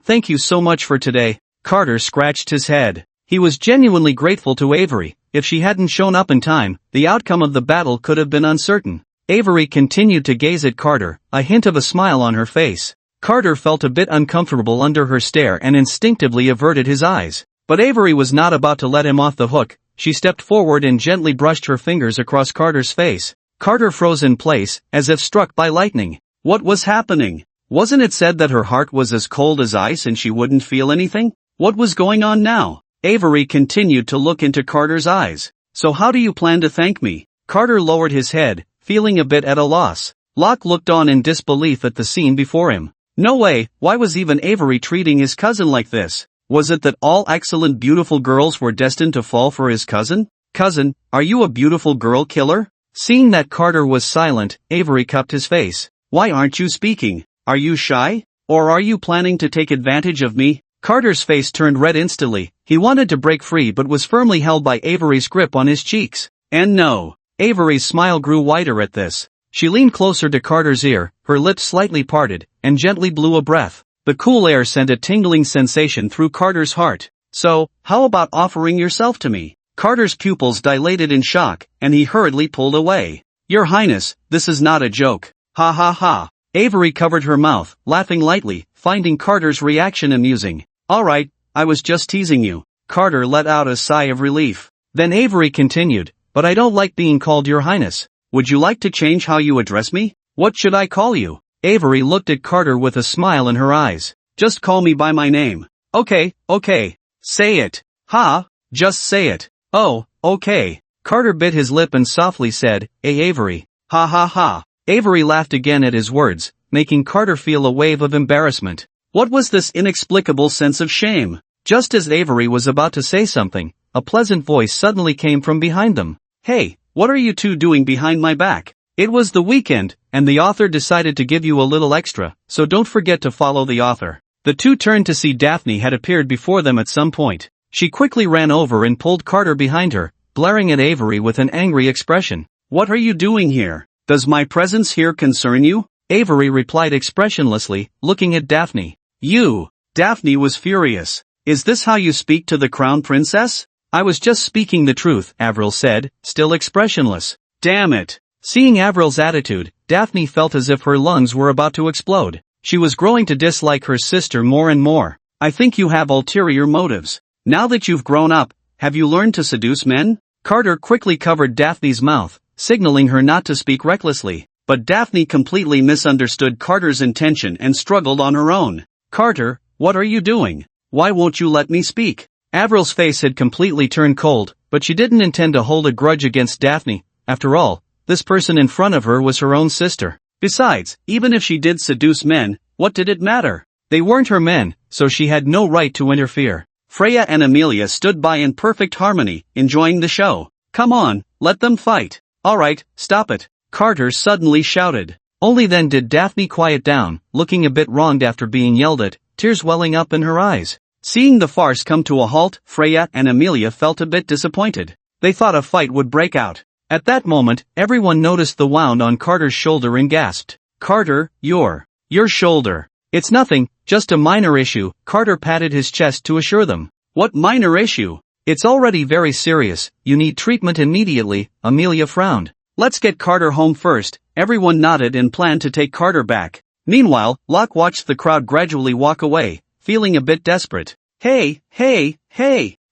Thank you so much for today. Carter scratched his head. He was genuinely grateful to Avery. If she hadn't shown up in time, the outcome of the battle could have been uncertain. Avery continued to gaze at Carter, a hint of a smile on her face. Carter felt a bit uncomfortable under her stare and instinctively averted his eyes. But Avery was not about to let him off the hook. She stepped forward and gently brushed her fingers across Carter's face. Carter froze in place, as if struck by lightning. What was happening? Wasn't it said that her heart was as cold as ice and she wouldn't feel anything? What was going on now? Avery continued to look into Carter's eyes. So how do you plan to thank me? Carter lowered his head, feeling a bit at a loss. Locke looked on in disbelief at the scene before him. No way, why was even Avery treating his cousin like this? Was it that all excellent beautiful girls were destined to fall for his cousin? Cousin, are you a beautiful girl killer? Seeing that Carter was silent, Avery cupped his face. Why aren't you speaking? Are you shy? Or are you planning to take advantage of me? Carter's face turned red instantly. He wanted to break free but was firmly held by Avery's grip on his cheeks. And no. Avery's smile grew wider at this. She leaned closer to Carter's ear, her lips slightly parted, and gently blew a breath. The cool air sent a tingling sensation through Carter's heart. So, how about offering yourself to me? Carter's pupils dilated in shock, and he hurriedly pulled away. Your Highness, this is not a joke. Ha ha ha. Avery covered her mouth, laughing lightly, finding Carter's reaction amusing. Alright, I was just teasing you. Carter let out a sigh of relief. Then Avery continued, but I don't like being called Your Highness. Would you like to change how you address me? What should I call you? Avery looked at Carter with a smile in her eyes. Just call me by my name. Okay. Say it. Ha, just say it. Oh, okay. Carter bit his lip and softly said, Hey Avery. Ha ha ha. Avery laughed again at his words, making Carter feel a wave of embarrassment. What was this inexplicable sense of shame? Just as Avery was about to say something, a pleasant voice suddenly came from behind them. Hey, what are you two doing behind my back? It was the weekend, and the author decided to give you a little extra, so don't forget to follow the author. The two turned to see Daphne had appeared before them at some point. She quickly ran over and pulled Carter behind her, glaring at Avery with an angry expression. What are you doing here? Does my presence here concern you? Avery replied expressionlessly, looking at Daphne. You! Daphne was furious. Is this how you speak to the crown princess? I was just speaking the truth, Avril said, still expressionless. Damn it. Seeing Avril's attitude, Daphne felt as if her lungs were about to explode. She was growing to dislike her sister more and more. I think you have ulterior motives. Now that you've grown up, have you learned to seduce men? Carter quickly covered Daphne's mouth, signaling her not to speak recklessly. But Daphne completely misunderstood Carter's intention and struggled on her own. Carter, what are you doing? Why won't you let me speak? Avril's face had completely turned cold, but she didn't intend to hold a grudge against Daphne. After all, this person in front of her was her own sister. Besides, even if she did seduce men, what did it matter? They weren't her men, so she had no right to interfere. Freya and Amelia stood by in perfect harmony, enjoying the show. Come on, let them fight. Alright, stop it, Carter suddenly shouted. Only then did Daphne quiet down, looking a bit wronged after being yelled at, tears welling up in her eyes. Seeing the farce come to a halt, Freya and Amelia felt a bit disappointed. They thought a fight would break out. At that moment, everyone noticed the wound on Carter's shoulder and gasped. Carter, your shoulder. It's nothing, just a minor issue, Carter patted his chest to assure them. What minor issue? It's already very serious, you need treatment immediately, Amelia frowned. Let's get Carter home first. Everyone nodded and planned to take Carter back. Meanwhile, Locke watched the crowd gradually walk away, feeling a bit desperate. Hey,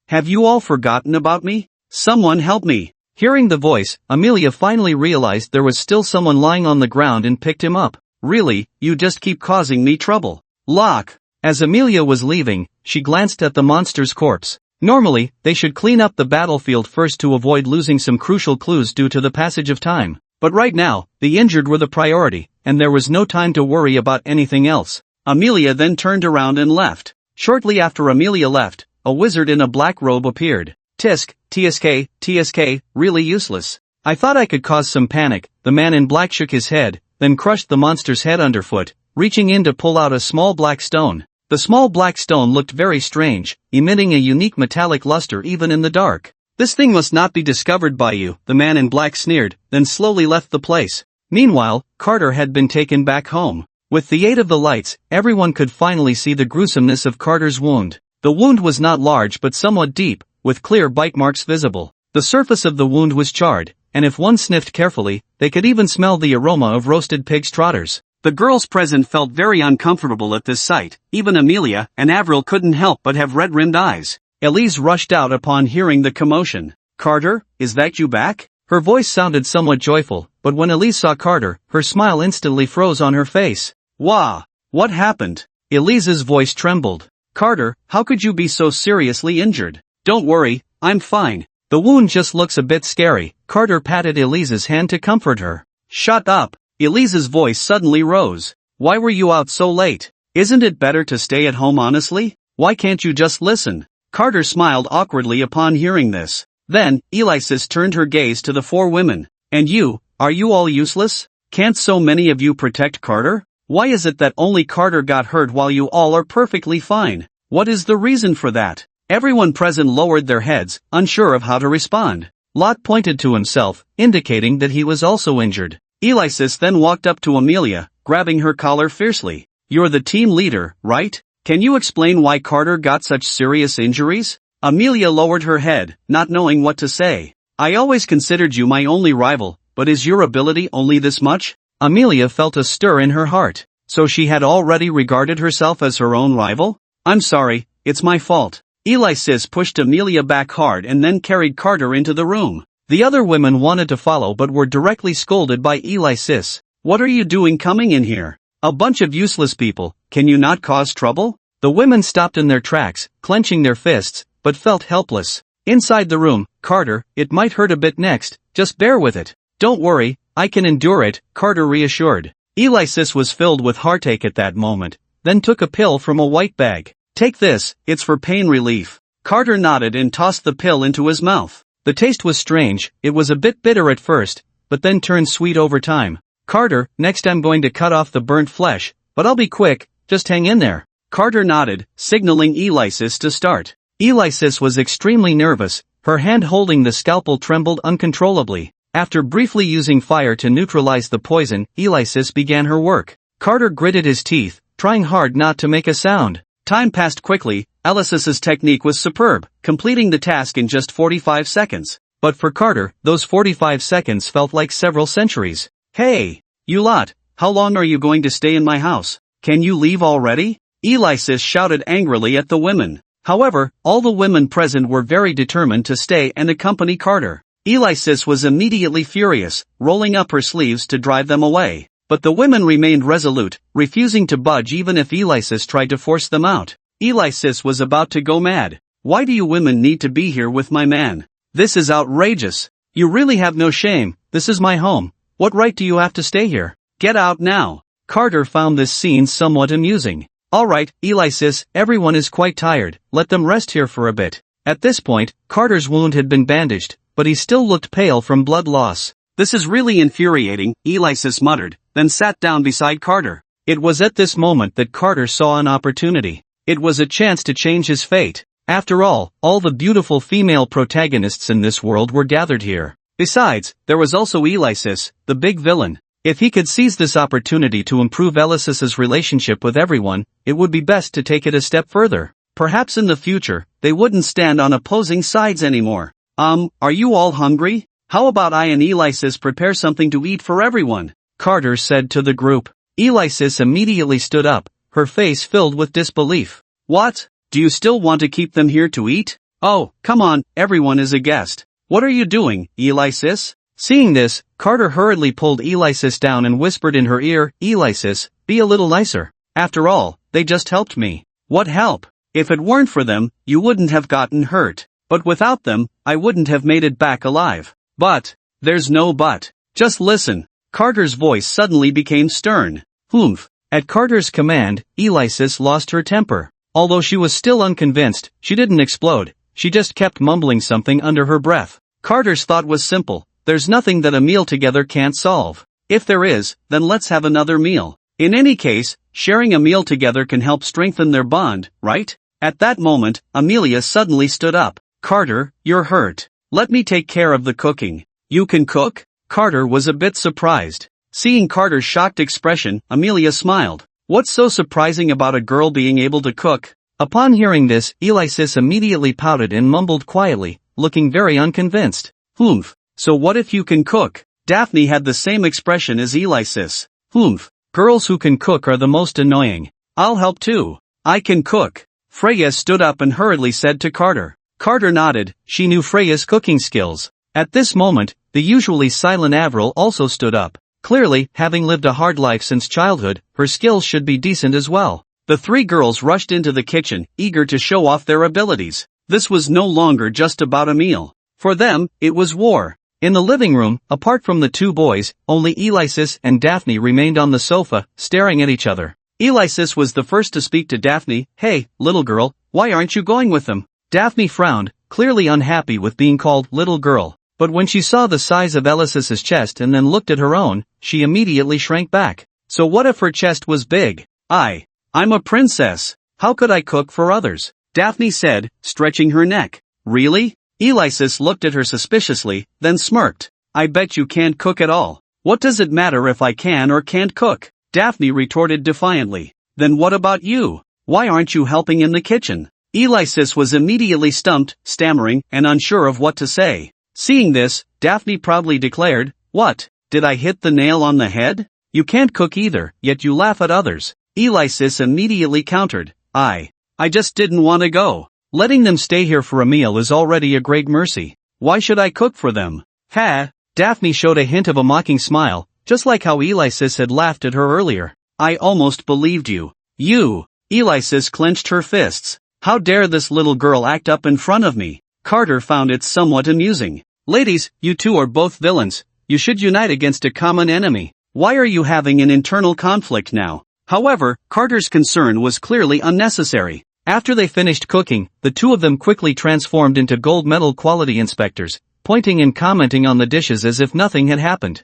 have you all forgotten about me? Someone help me. Hearing the voice, Amelia finally realized there was still someone lying on the ground and picked him up. Really, you just keep causing me trouble. Locke. As Amelia was leaving, she glanced at the monster's corpse. Normally, they should clean up the battlefield first to avoid losing some crucial clues due to the passage of time. But right now, the injured were the priority, and there was no time to worry about anything else. Amelia then turned around and left. Shortly after Amelia left, a wizard in a black robe appeared. Tisk, TSK, really useless. I thought I could cause some panic. The man in black shook his head, then crushed the monster's head underfoot, reaching in to pull out a small black stone. The small black stone looked very strange, emitting a unique metallic luster even in the dark. This thing must not be discovered by you, the man in black sneered, then slowly left the place. Meanwhile, Carter had been taken back home. With the aid of the lights, everyone could finally see the gruesomeness of Carter's wound. The wound was not large but somewhat deep, with clear bite marks visible. The surface of the wound was charred, and if one sniffed carefully, they could even smell the aroma of roasted pig's trotters. The girls present felt very uncomfortable at this sight. Even Amelia and Avril couldn't help but have red-rimmed eyes. Elise rushed out upon hearing the commotion. Carter, is that you back? Her voice sounded somewhat joyful, but when Elise saw Carter, her smile instantly froze on her face. Wah! What happened? Elise's voice trembled. Carter, how could you be so seriously injured? Don't worry, I'm fine. The wound just looks a bit scary. Carter patted Elise's hand to comfort her. Shut up. Elise's voice suddenly rose. Why were you out so late? Isn't it better to stay at home honestly? Why can't you just listen? Carter smiled awkwardly upon hearing this. Then, Alexis turned her gaze to the four women. And you, are you all useless? Can't so many of you protect Carter? Why is it that only Carter got hurt while you all are perfectly fine? What is the reason for that? Everyone present lowered their heads, unsure of how to respond. Locke pointed to himself, indicating that he was also injured. Alexis then walked up to Amelia, grabbing her collar fiercely. You're the team leader, right? Can you explain why Carter got such serious injuries? Amelia lowered her head, not knowing what to say. I always considered you my only rival, but is your ability only this much? Amelia felt a stir in her heart. So she had already regarded herself as her own rival? I'm sorry, it's my fault. Alexis pushed Amelia back hard and then carried Carter into the room. The other women wanted to follow but were directly scolded by Alexis. What are you doing coming in here? A bunch of useless people, can you not cause trouble? The women stopped in their tracks, clenching their fists, but felt helpless. Inside the room, Carter, it might hurt a bit next, just bear with it. Don't worry, I can endure it, Carter reassured. Alexis was filled with heartache at that moment, then took a pill from a white bag. Take this, it's for pain relief. Carter nodded and tossed the pill into his mouth. The taste was strange, it was a bit bitter at first, but then turned sweet over time. Carter, next I'm going to cut off the burnt flesh, but I'll be quick, just hang in there. Carter nodded, signaling Alexis to start. Alexis was extremely nervous, her hand holding the scalpel trembled uncontrollably. After briefly using fire to neutralize the poison, Alexis began her work. Carter gritted his teeth, trying hard not to make a sound. Time passed quickly. Alexis's technique was superb, completing the task in just 45 seconds. But for Carter, those 45 seconds felt like several centuries. Hey, you lot, how long are you going to stay in my house? Can you leave already? Alexis shouted angrily at the women. However, all the women present were very determined to stay and accompany Carter. Alexis was immediately furious, rolling up her sleeves to drive them away. But the women remained resolute, refusing to budge even if Alexis tried to force them out. Alexis was about to go mad. Why do you women need to be here with my man? This is outrageous. You really have no shame. This is my home. What right do you have to stay here? Get out now. Carter found this scene somewhat amusing. Alright, Alexis, everyone is quite tired. Let them rest here for a bit. At this point, Carter's wound had been bandaged, but he still looked pale from blood loss. This is really infuriating, Alexis muttered, then sat down beside Carter. It was at this moment that Carter saw an opportunity. It was a chance to change his fate. After all the beautiful female protagonists in this world were gathered here. Besides, there was also Alexis, the big villain. If he could seize this opportunity to improve Alexis's relationship with everyone, it would be best to take it a step further. Perhaps in the future, they wouldn't stand on opposing sides anymore. Are you all hungry? How about I and Alexis prepare something to eat for everyone? Carter said to the group. Alexis immediately stood up, her face filled with disbelief. What? Do you still want to keep them here to eat? Oh, come on, everyone is a guest. What are you doing, Alexis? Seeing this, Carter hurriedly pulled Alexis down and whispered in her ear, Alexis, be a little nicer. After all, they just helped me. What help? If it weren't for them, you wouldn't have gotten hurt. But without them, I wouldn't have made it back alive. But, there's no but. Just listen. Carter's voice suddenly became stern. Humph. At Carter's command, Alexis lost her temper. Although she was still unconvinced, she didn't explode. She just kept mumbling something under her breath. Carter's thought was simple. There's nothing that a meal together can't solve. If there is, then let's have another meal. In any case, sharing a meal together can help strengthen their bond, right? At that moment, Amelia suddenly stood up. Carter, you're hurt. Let me take care of the cooking. You can cook? Carter was a bit surprised. Seeing Carter's shocked expression, Amelia smiled. What's so surprising about a girl being able to cook? Upon hearing this, Alexis immediately pouted and mumbled quietly, looking very unconvinced. Humph. So what if you can cook? Daphne had the same expression as Alexis. Humph. Girls who can cook are the most annoying. I'll help too. I can cook. Freya stood up and hurriedly said to Carter. Carter nodded. She knew Freya's cooking skills. At this moment, the usually silent Avril also stood up. Clearly, having lived a hard life since childhood, her skills should be decent as well. The three girls rushed into the kitchen, eager to show off their abilities. This was no longer just about a meal. For them, it was war. In the living room, apart from the two boys, only Alexis and Daphne remained on the sofa, staring at each other. Alexis was the first to speak to Daphne. Hey, little girl, why aren't you going with them? Daphne frowned, clearly unhappy with being called little girl. But when she saw the size of Alexis's chest and then looked at her own, she immediately shrank back. So what if her chest was big? I'm a princess. How could I cook for others? Daphne said, stretching her neck. Really? Alexis looked at her suspiciously, then smirked. I bet you can't cook at all. What does it matter if I can or can't cook? Daphne retorted defiantly. Then what about you? Why aren't you helping in the kitchen? Alexis was immediately stumped, stammering, and unsure of what to say. Seeing this, Daphne proudly declared, What? Did I hit the nail on the head? You can't cook either, yet you laugh at others. Alexis immediately countered. I just didn't want to go. Letting them stay here for a meal is already a great mercy. Why should I cook for them? Ha! Daphne showed a hint of a mocking smile, just like how Alexis had laughed at her earlier. I almost believed you. You! Alexis clenched her fists. How dare this little girl act up in front of me? Carter found it somewhat amusing. Ladies, you two are both villains. You should unite against a common enemy. Why are you having an internal conflict now? However, Carter's concern was clearly unnecessary. After they finished cooking, the two of them quickly transformed into gold medal quality inspectors, pointing and commenting on the dishes as if nothing had happened.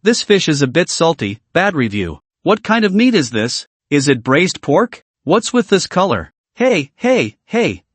This fish is a bit salty, bad review. What kind of meat is this? Is it braised pork? What's with this color? Hey,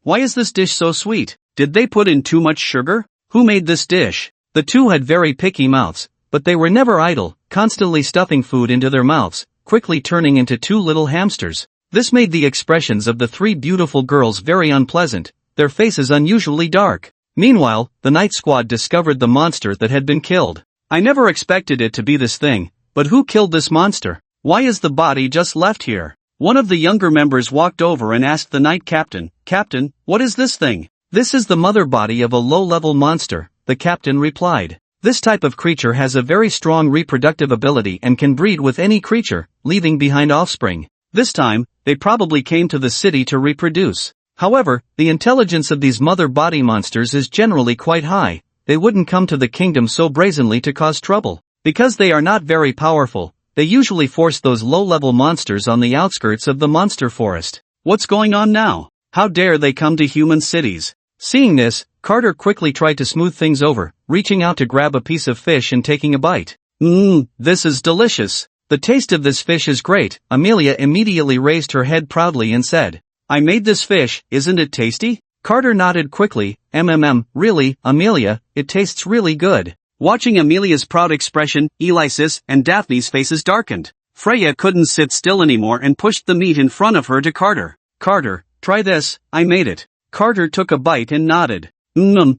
why is this dish so sweet? Did they put in too much sugar? Who made this dish? The two had very picky mouths, but they were never idle, constantly stuffing food into their mouths, quickly turning into two little hamsters. This made the expressions of the three beautiful girls very unpleasant, their faces unusually dark. Meanwhile, the night squad discovered the monster that had been killed. I never expected it to be this thing, but who killed this monster? Why is the body just left here? One of the younger members walked over and asked the night captain, "Captain, what is this thing?" "This is the mother body of a low-level monster," the captain replied. "This type of creature has a very strong reproductive ability and can breed with any creature, leaving behind offspring. This time, they probably came to the city to reproduce. However, the intelligence of these mother body monsters is generally quite high. They wouldn't come to the kingdom so brazenly to cause trouble. Because they are not very powerful, they usually force those low-level monsters on the outskirts of the monster forest. What's going on now? How dare they come to human cities?" Seeing this, Carter quickly tried to smooth things over, reaching out to grab a piece of fish and taking a bite. This is delicious. The taste of this fish is great." Amelia immediately raised her head proudly and said, "I made this fish, isn't it tasty?" Carter nodded quickly, Really, Amelia, it tastes really good." Watching Amelia's proud expression, Alexis and Daphne's faces darkened. Freya couldn't sit still anymore and pushed the meat in front of her to Carter. "Carter, try this, I made it." Carter took a bite and nodded.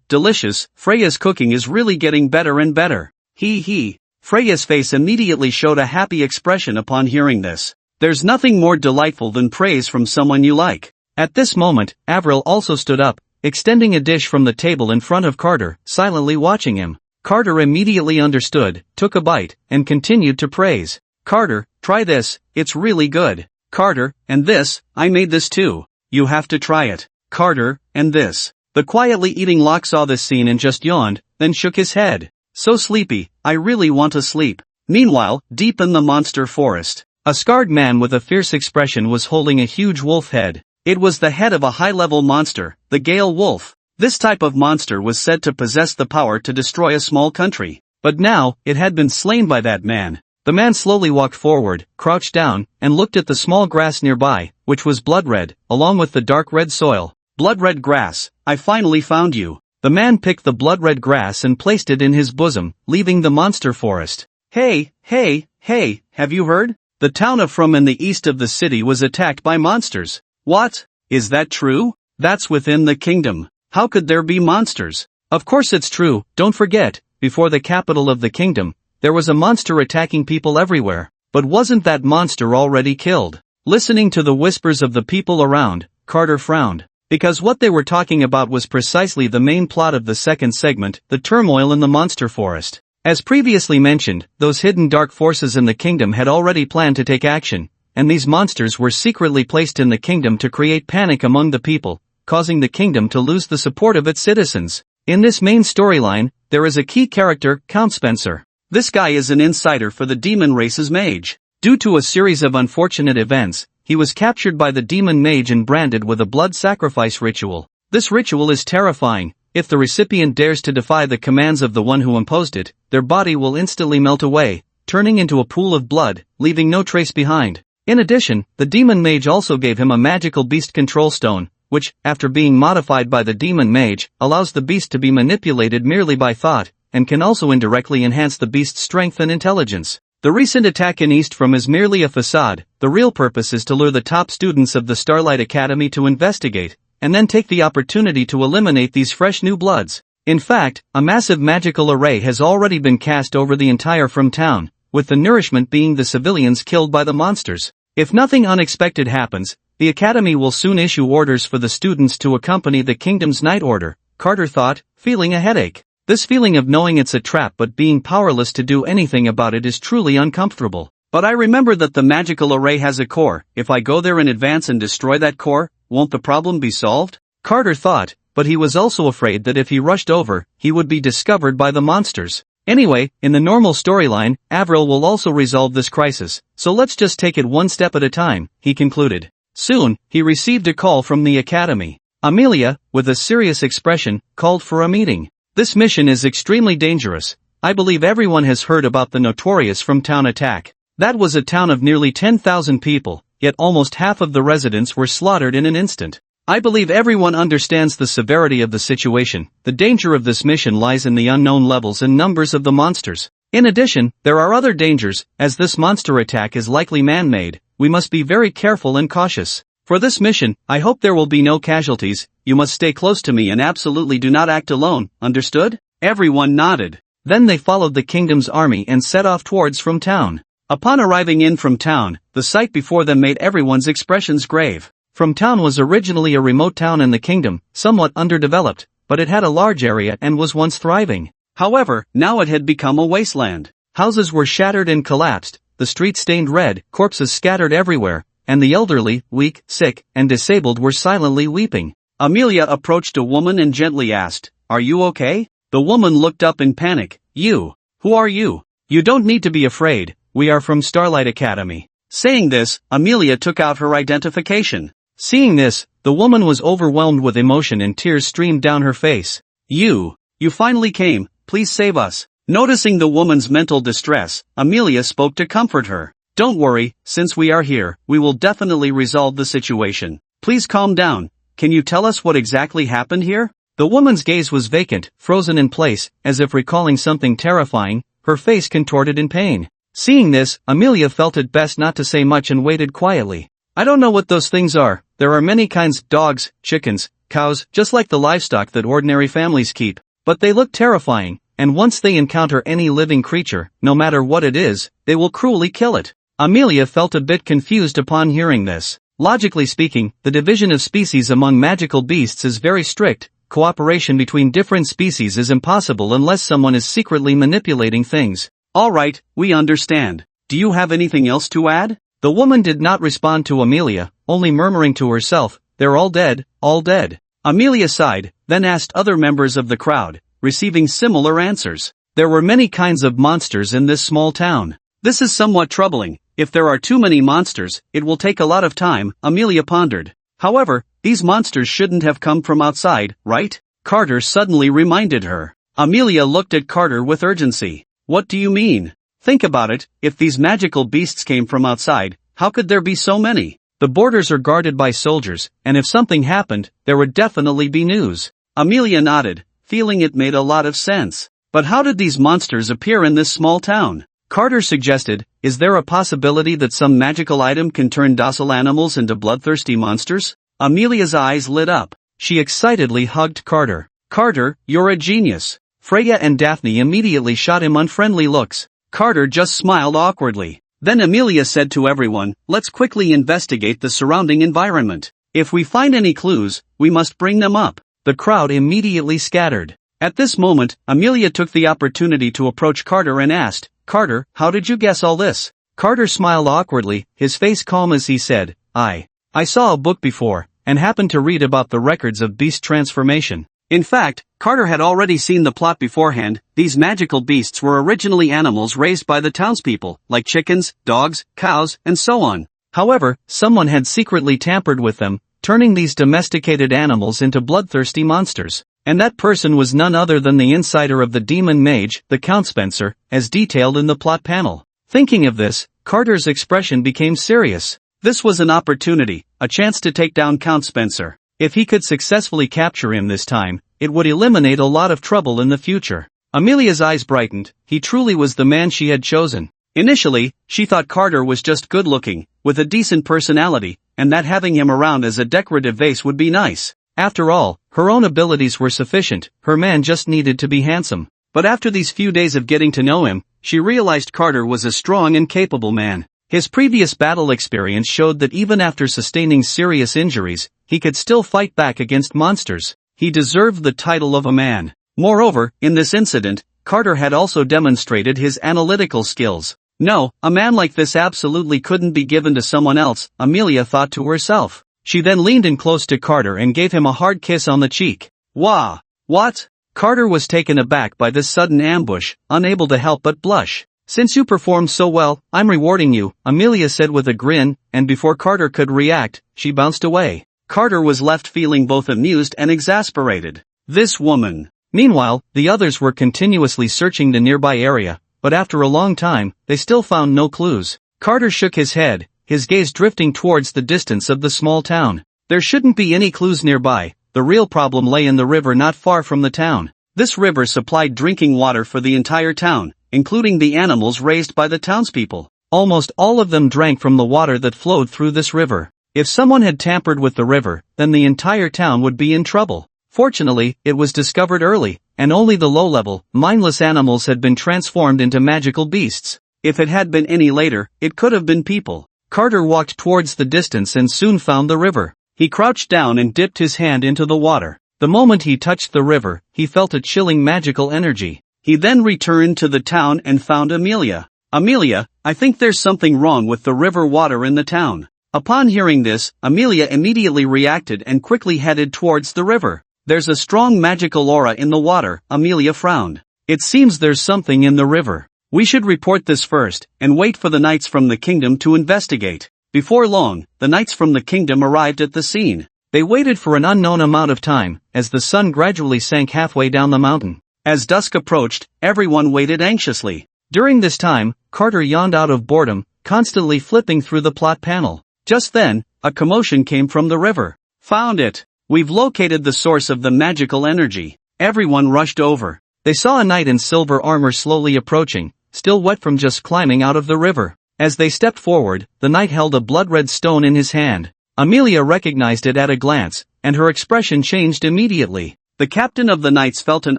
Delicious, Freya's cooking is really getting better and better. He. Freya's face immediately showed a happy expression upon hearing this. There's nothing more delightful than praise from someone you like. At this moment, Avril also stood up, extending a dish from the table in front of Carter, silently watching him. Carter immediately understood, took a bite, and continued to praise. "Carter, try this, it's really good." "Carter, and this, I made this too. You have to try it." "Carter, and this." The quietly eating Locke saw this scene and just yawned, then shook his head. "So sleepy, I really want to sleep." Meanwhile, deep in the monster forest, a scarred man with a fierce expression was holding a huge wolf head. It was the head of a high-level monster, the Gale Wolf. This type of monster was said to possess the power to destroy a small country. But now, it had been slain by that man. The man slowly walked forward, crouched down, and looked at the small grass nearby, which was blood-red, along with the dark red soil. "Blood-red grass, I finally found you." The man picked the blood-red grass and placed it in his bosom, leaving the monster forest. Hey, have you heard? The town of From in the east of the city was attacked by monsters." "What? Is that true?" "That's within the kingdom. How could there be monsters?" "Of course it's true, don't forget, before the capital of the kingdom, there was a monster attacking people everywhere. But wasn't that monster already killed?" Listening to the whispers of the people around, Carter frowned. Because what they were talking about was precisely the main plot of the second segment, the turmoil in the monster forest. As previously mentioned, those hidden dark forces in the kingdom had already planned to take action, and these monsters were secretly placed in the kingdom to create panic among the people, causing the kingdom to lose the support of its citizens. In this main storyline, there is a key character, Count Spencer. This guy is an insider for the demon race's mage. Due to a series of unfortunate events, he was captured by the demon mage and branded with a blood sacrifice ritual. This ritual is terrifying. If the recipient dares to defy the commands of the one who imposed it, their body will instantly melt away, turning into a pool of blood, leaving no trace behind. In addition, the demon mage also gave him a magical beast control stone, which, after being modified by the demon mage, allows the beast to be manipulated merely by thought, and can also indirectly enhance the beast's strength and intelligence. The recent attack in East From is merely a facade. The real purpose is to lure the top students of the Starlight Academy to investigate, and then take the opportunity to eliminate these fresh new bloods. In fact, a massive magical array has already been cast over the entire From town, with the nourishment being the civilians killed by the monsters. If nothing unexpected happens, the Academy will soon issue orders for the students to accompany the kingdom's night order, Carter thought, feeling a headache. This feeling of knowing it's a trap but being powerless to do anything about it is truly uncomfortable. But I remember that the magical array has a core. If I go there in advance and destroy that core, won't the problem be solved? Carter thought, but he was also afraid that if he rushed over, he would be discovered by the monsters. Anyway, in the normal storyline, Avril will also resolve this crisis, so let's just take it one step at a time, he concluded. Soon, he received a call from the Academy. Amelia, with a serious expression, called for a meeting. This mission is extremely dangerous. I believe everyone has heard about the notorious From town attack. That was a town of nearly 10,000 people, yet almost half of the residents were slaughtered in an instant. I believe everyone understands the severity of the situation. The danger of this mission lies in the unknown levels and numbers of the monsters. In addition, there are other dangers, as this monster attack is likely man-made, we must be very careful and cautious. For this mission, I hope there will be no casualties. You must stay close to me and absolutely do not act alone, understood?" Everyone nodded. Then they followed the kingdom's army and set off towards from town. Upon arriving in from town, the sight before them made everyone's expressions grave. From town was originally a remote town in the kingdom, somewhat underdeveloped, but it had a large area and was once thriving. However, now it had become a wasteland. Houses were shattered and collapsed, the streets stained red, corpses scattered everywhere, and the elderly, weak, sick, and disabled were silently weeping. Amelia approached a woman and gently asked, "Are you okay?" The woman looked up in panic. "You? Who are you?" "You don't need to be afraid, we are from Starlight Academy." Saying this, Amelia took out her identification. Seeing this, the woman was overwhelmed with emotion and tears streamed down her face. You finally came, please save us." Noticing the woman's mental distress, Amelia spoke to comfort her. "Don't worry, since we are here, we will definitely resolve the situation. Please calm down, can you tell us what exactly happened here?" The woman's gaze was vacant, frozen in place, as if recalling something terrifying, her face contorted in pain. Seeing this, Amelia felt it best not to say much and waited quietly. "I don't know what those things are, there are many kinds, dogs, chickens, cows, just like the livestock that ordinary families keep. But they look terrifying, and once they encounter any living creature, no matter what it is, they will cruelly kill it." Amelia felt a bit confused upon hearing this. Logically speaking, the division of species among magical beasts is very strict. Cooperation between different species is impossible unless someone is secretly manipulating things. "Alright, we understand. Do you have anything else to add?" The woman did not respond to Amelia, only murmuring to herself, "They're all dead, all dead." Amelia sighed, then asked other members of the crowd, receiving similar answers. There were many kinds of monsters in this small town. "This is somewhat troubling. If there are too many monsters, it will take a lot of time," Amelia pondered. "However, these monsters shouldn't have come from outside, right?" Carter suddenly reminded her. Amelia looked at Carter with urgency. "What do you mean?" "Think about it, if these magical beasts came from outside, how could there be so many? The borders are guarded by soldiers, and if something happened, there would definitely be news." Amelia nodded, feeling it made a lot of sense. But how did these monsters appear in this small town? Carter suggested, "Is there a possibility that some magical item can turn docile animals into bloodthirsty monsters?" Amelia's eyes lit up. She excitedly hugged Carter. "Carter, you're a genius." Freya and Daphne immediately shot him unfriendly looks. Carter just smiled awkwardly. Then Amelia said to everyone, "Let's quickly investigate the surrounding environment. If we find any clues, we must bring them up." The crowd immediately scattered. At this moment, Amelia took the opportunity to approach Carter and asked, "Carter, how did you guess all this?" Carter smiled awkwardly, his face calm as he said, I saw a book before, and happened to read about the records of beast transformation." In fact, Carter had already seen the plot beforehand. These magical beasts were originally animals raised by the townspeople, like chickens, dogs, cows, and so on. However, someone had secretly tampered with them, turning these domesticated animals into bloodthirsty monsters. And that person was none other than the insider of the demon mage, the Count Spencer, as detailed in the plot panel. Thinking of this, Carter's expression became serious. This was an opportunity, a chance to take down Count Spencer. If he could successfully capture him this time, it would eliminate a lot of trouble in the future. Amelia's eyes brightened, he truly was the man she had chosen. Initially, she thought Carter was just good-looking, with a decent personality, and that having him around as a decorative vase would be nice. After all, her own abilities were sufficient, her man just needed to be handsome. But after these few days of getting to know him, she realized Carter was a strong and capable man. His previous battle experience showed that even after sustaining serious injuries, he could still fight back against monsters. He deserved the title of a man. Moreover, in this incident, Carter had also demonstrated his analytical skills. No, a man like this absolutely couldn't be given to someone else, Amelia thought to herself. She then leaned in close to Carter and gave him a hard kiss on the cheek. Wah! What? Carter was taken aback by this sudden ambush, unable to help but blush. "Since you performed so well, I'm rewarding you," Amelia said with a grin, and before Carter could react, she bounced away. Carter was left feeling both amused and exasperated. This woman. Meanwhile, the others were continuously searching the nearby area, but after a long time, they still found no clues. Carter shook his head, his gaze drifting towards the distance of the small town. There shouldn't be any clues nearby, the real problem lay in the river not far from the town. This river supplied drinking water for the entire town, including the animals raised by the townspeople. Almost all of them drank from the water that flowed through this river. If someone had tampered with the river, then the entire town would be in trouble. Fortunately, it was discovered early, and only the low-level, mindless animals had been transformed into magical beasts. If it had been any later, it could have been people. Carter walked towards the distance and soon found the river. He crouched down and dipped his hand into the water. The moment he touched the river, he felt a chilling magical energy. He then returned to the town and found Amelia. "Amelia, I think there's something wrong with the river water in the town." Upon hearing this, Amelia immediately reacted and quickly headed towards the river. "There's a strong magical aura in the water," Amelia frowned. "It seems there's something in the river. We should report this first, and wait for the knights from the kingdom to investigate." Before long, the knights from the kingdom arrived at the scene. They waited for an unknown amount of time, as the sun gradually sank halfway down the mountain. As dusk approached, everyone waited anxiously. During this time, Carter yawned out of boredom, constantly flipping through the plot panel. Just then, a commotion came from the river. "Found it! We've located the source of the magical energy." Everyone rushed over. They saw a knight in silver armor slowly approaching, still wet from just climbing out of the river. As they stepped forward, the knight held a blood-red stone in his hand. Amelia recognized it at a glance, and her expression changed immediately. The captain of the knights felt an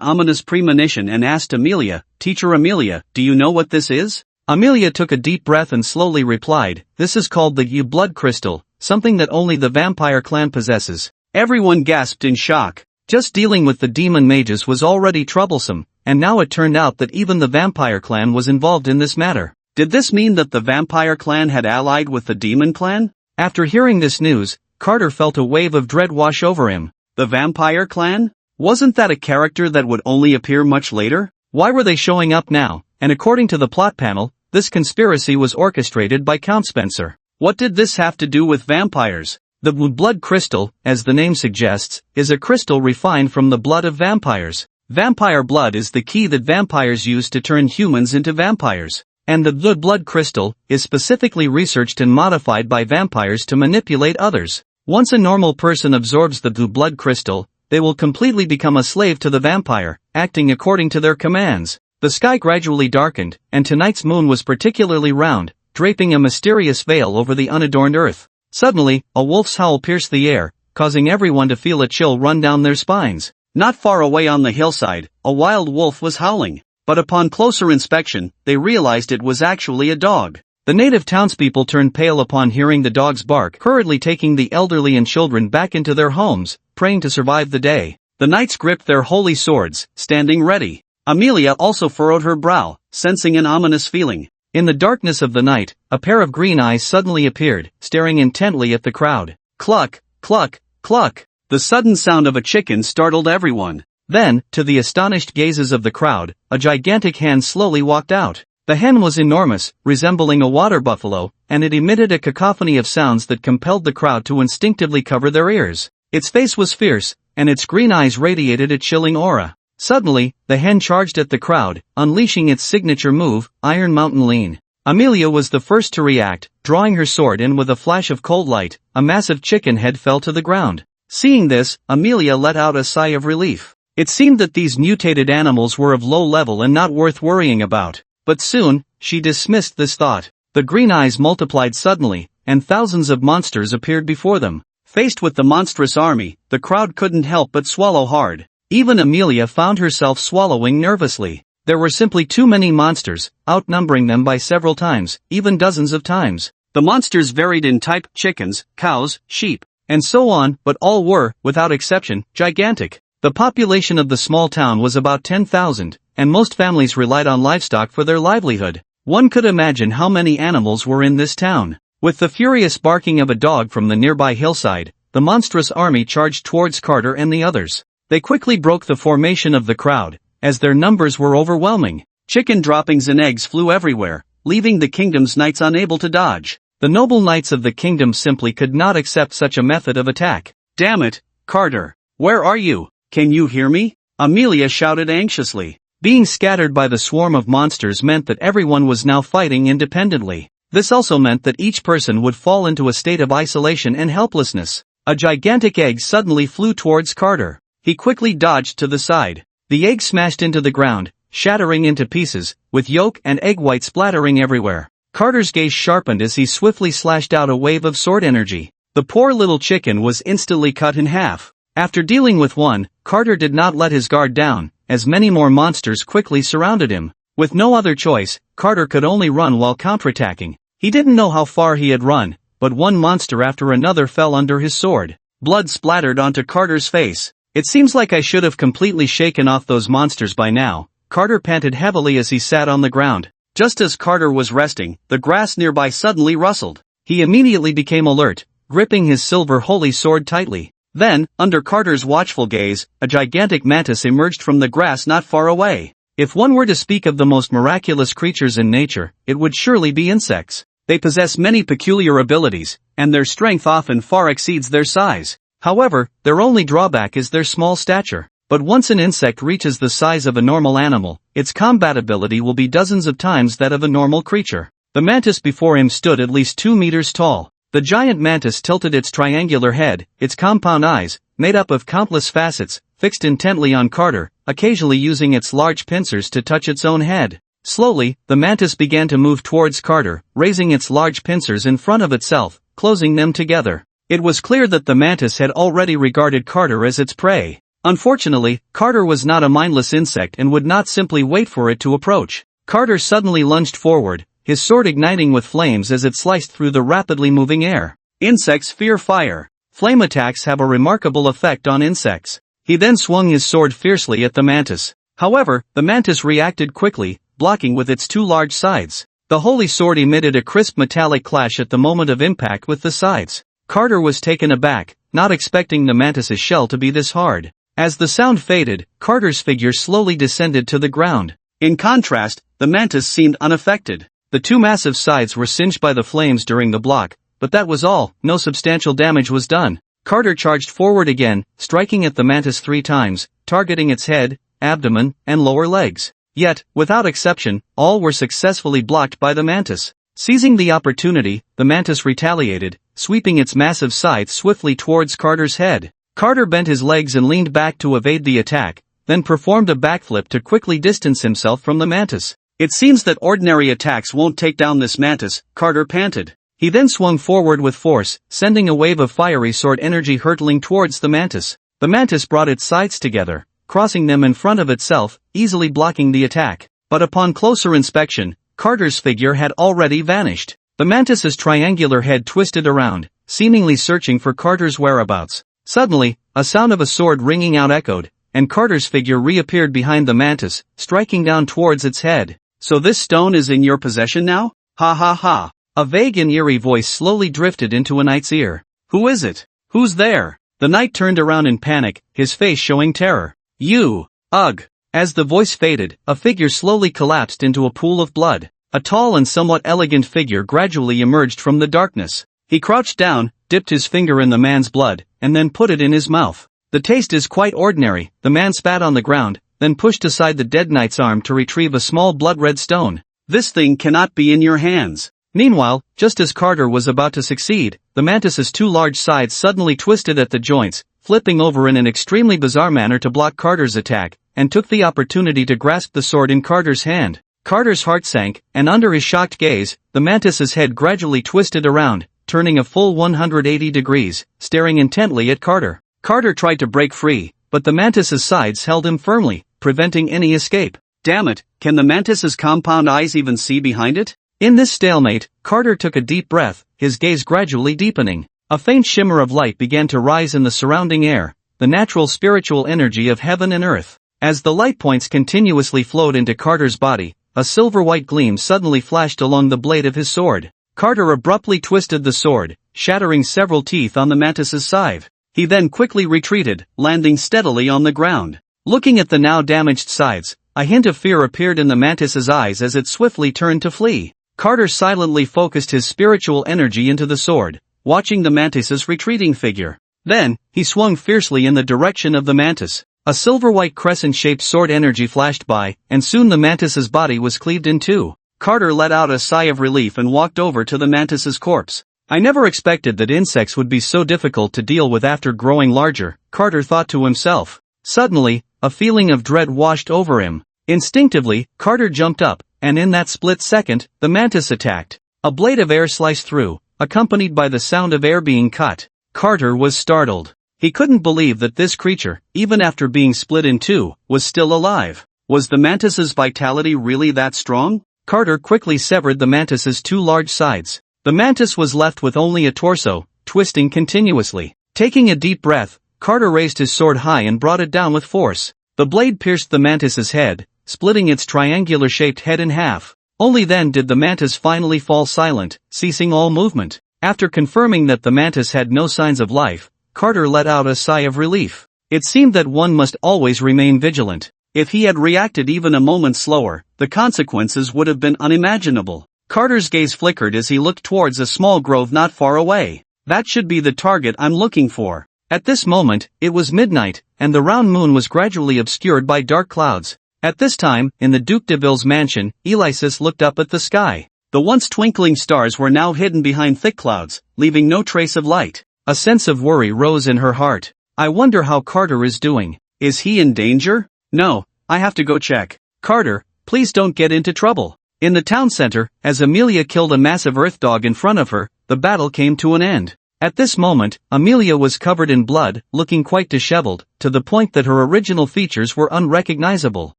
ominous premonition and asked Amelia, "Teacher Amelia, do you know what this is?" Amelia took a deep breath and slowly replied, "This is called the blood crystal, something that only the vampire clan possesses." Everyone gasped in shock. Just dealing with the demon mages was already troublesome, and now it turned out that even the vampire clan was involved in this matter. Did this mean that the vampire clan had allied with the demon clan? After hearing this news, Carter felt a wave of dread wash over him. The vampire clan? Wasn't that a character that would only appear much later? Why were they showing up now? And according to the plot panel, this conspiracy was orchestrated by Count Spencer. What did this have to do with vampires? The blood crystal, as the name suggests, is a crystal refined from the blood of vampires. Vampire blood is the key that vampires use to turn humans into vampires. And the blood crystal is specifically researched and modified by vampires to manipulate others. Once a normal person absorbs the blood crystal, they will completely become a slave to the vampire, acting according to their commands. The sky gradually darkened, and tonight's moon was particularly round, draping a mysterious veil over the unadorned earth. Suddenly, a wolf's howl pierced the air, causing everyone to feel a chill run down their spines. Not far away on the hillside, a wild wolf was howling. But upon closer inspection, they realized it was actually a dog. The native townspeople turned pale upon hearing the dog's bark, hurriedly taking the elderly and children back into their homes, praying to survive the day. The knights gripped their holy swords, standing ready. Amelia also furrowed her brow, sensing an ominous feeling. In the darkness of the night, a pair of green eyes suddenly appeared, staring intently at the crowd. Cluck, cluck, cluck. The sudden sound of a chicken startled everyone. Then, to the astonished gazes of the crowd, a gigantic hen slowly walked out. The hen was enormous, resembling a water buffalo, and it emitted a cacophony of sounds that compelled the crowd to instinctively cover their ears. Its face was fierce, and its green eyes radiated a chilling aura. Suddenly, the hen charged at the crowd, unleashing its signature move, Iron Mountain Lean. Amelia was the first to react, drawing her sword and with a flash of cold light, a massive chicken head fell to the ground. Seeing this, Amelia let out a sigh of relief. It seemed that these mutated animals were of low level and not worth worrying about. But soon, she dismissed this thought. The green eyes multiplied suddenly, and thousands of monsters appeared before them. Faced with the monstrous army, the crowd couldn't help but swallow hard. Even Amelia found herself swallowing nervously. There were simply too many monsters, outnumbering them by several times, even dozens of times. The monsters varied in type: chickens, cows, sheep, and so on, but all were, without exception, gigantic. The population of the small town was about 10,000, and most families relied on livestock for their livelihood. One could imagine how many animals were in this town. With the furious barking of a dog from the nearby hillside, the monstrous army charged towards Carter and the others. They quickly broke the formation of the crowd, as their numbers were overwhelming. Chicken droppings and eggs flew everywhere, leaving the kingdom's knights unable to dodge. The noble knights of the kingdom simply could not accept such a method of attack. "Damn it, Carter! Where are you? Can you hear me?" Amelia shouted anxiously. Being scattered by the swarm of monsters meant that everyone was now fighting independently. This also meant that each person would fall into a state of isolation and helplessness. A gigantic egg suddenly flew towards Carter. He quickly dodged to the side. The egg smashed into the ground, shattering into pieces, with yolk and egg white splattering everywhere. Carter's gaze sharpened as he swiftly slashed out a wave of sword energy. The poor little chicken was instantly cut in half. After dealing with one, Carter did not let his guard down, as many more monsters quickly surrounded him. With no other choice, Carter could only run while counterattacking. He didn't know how far he had run, but one monster after another fell under his sword. Blood splattered onto Carter's face. It seems like I should have completely shaken off those monsters by now. Carter panted heavily as he sat on the ground. Just as Carter was resting, the grass nearby suddenly rustled. He immediately became alert, gripping his silver holy sword tightly. Then, under Carter's watchful gaze, a gigantic mantis emerged from the grass not far away. If one were to speak of the most miraculous creatures in nature, it would surely be insects. They possess many peculiar abilities, and their strength often far exceeds their size. However, their only drawback is their small stature. But once an insect reaches the size of a normal animal, its combat ability will be dozens of times that of a normal creature. The mantis before him stood at least 2 meters tall. The giant mantis tilted its triangular head, its compound eyes, made up of countless facets, fixed intently on Carter, occasionally using its large pincers to touch its own head. Slowly, the mantis began to move towards Carter, raising its large pincers in front of itself, closing them together. It was clear that the mantis had already regarded Carter as its prey. Unfortunately, Carter was not a mindless insect and would not simply wait for it to approach. Carter suddenly lunged forward, his sword igniting with flames as it sliced through the rapidly moving air. Insects fear fire. Flame attacks have a remarkable effect on insects. He then swung his sword fiercely at the mantis. However, the mantis reacted quickly, blocking with its 2 large sides. The holy sword emitted a crisp metallic clash at the moment of impact with the sides. Carter was taken aback, not expecting the mantis's shell to be this hard. As the sound faded, Carter's figure slowly descended to the ground. In contrast, the mantis seemed unaffected. The 2 massive sides were singed by the flames during the block, but that was all. No substantial damage was done. Carter charged forward again, striking at the mantis 3 times, targeting its head, abdomen, and lower legs. Yet, without exception, all were successfully blocked by the mantis. Seizing the opportunity, the mantis retaliated, sweeping its massive scythe swiftly towards Carter's head. Carter bent his legs and leaned back to evade the attack, then performed a backflip to quickly distance himself from the mantis. It seems that ordinary attacks won't take down this mantis, Carter panted. He then swung forward with force, sending a wave of fiery sword energy hurtling towards the mantis. The mantis brought its sides together, crossing them in front of itself, easily blocking the attack. But upon closer inspection, Carter's figure had already vanished. The mantis's triangular head twisted around, seemingly searching for Carter's whereabouts. Suddenly, a sound of a sword ringing out echoed, and Carter's figure reappeared behind the mantis, striking down towards its head. "So this stone is in your possession now? Ha ha ha." A vague and eerie voice slowly drifted into a knight's ear. "Who is it? Who's there?" The knight turned around in panic, his face showing terror. "You! Ugh!" As the voice faded, a figure slowly collapsed into a pool of blood. A tall and somewhat elegant figure gradually emerged from the darkness. He crouched down, dipped his finger in the man's blood, and then put it in his mouth. "The taste is quite ordinary." The man spat on the ground, then pushed aside the dead knight's arm to retrieve a small blood-red stone. "This thing cannot be in your hands." Meanwhile, just as Carter was about to succeed, the mantis's 2 large sides suddenly twisted at the joints, flipping over in an extremely bizarre manner to block Carter's attack, and took the opportunity to grasp the sword in Carter's hand. Carter's heart sank, and under his shocked gaze, the mantis's head gradually twisted around, turning a full 180 degrees, staring intently at Carter. Carter tried to break free, but the mantis's sides held him firmly, preventing any escape. Damn it, can the mantis's compound eyes even see behind it? In this stalemate, Carter took a deep breath, his gaze gradually deepening. A faint shimmer of light began to rise in the surrounding air, the natural spiritual energy of heaven and earth. As the light points continuously flowed into Carter's body, a silver-white gleam suddenly flashed along the blade of his sword. Carter abruptly twisted the sword, shattering several teeth on the mantis's scythe. He then quickly retreated, landing steadily on the ground. Looking at the now damaged sides, a hint of fear appeared in the mantis's eyes as it swiftly turned to flee. Carter silently focused his spiritual energy into the sword, watching the mantis's retreating figure. Then, he swung fiercely in the direction of the mantis. A silver-white crescent-shaped sword energy flashed by, and soon the mantis's body was cleaved in 2. Carter let out a sigh of relief and walked over to the mantis's corpse. "I never expected that insects would be so difficult to deal with after growing larger," Carter thought to himself. Suddenly, a feeling of dread washed over him. Instinctively, Carter jumped up, and in that split second, the mantis attacked. A blade of air sliced through, accompanied by the sound of air being cut. Carter was startled. He couldn't believe that this creature, even after being split in two, was still alive. Was the mantis's vitality really that strong? Carter quickly severed the mantis's two large sides. The mantis was left with only a torso, twisting continuously. Taking a deep breath, Carter raised his sword high and brought it down with force. The blade pierced the mantis's head, splitting its triangular-shaped head in half. Only then did the mantis finally fall silent, ceasing all movement. After confirming that the mantis had no signs of life, Carter let out a sigh of relief. It seemed that one must always remain vigilant. If he had reacted even a moment slower, the consequences would have been unimaginable. Carter's gaze flickered as he looked towards a small grove not far away. That should be the target I'm looking for. At this moment, it was midnight, and the round moon was gradually obscured by dark clouds. At this time, in the Duc de Ville's mansion, Alexis looked up at the sky. The once twinkling stars were now hidden behind thick clouds, leaving no trace of light. A sense of worry rose in her heart. I wonder how Carter is doing. Is he in danger? No, I have to go check. Carter, please don't get into trouble. In the town center, as Amelia killed a massive earth dog in front of her, the battle came to an end. At this moment, Amelia was covered in blood, looking quite disheveled, to the point that her original features were unrecognizable.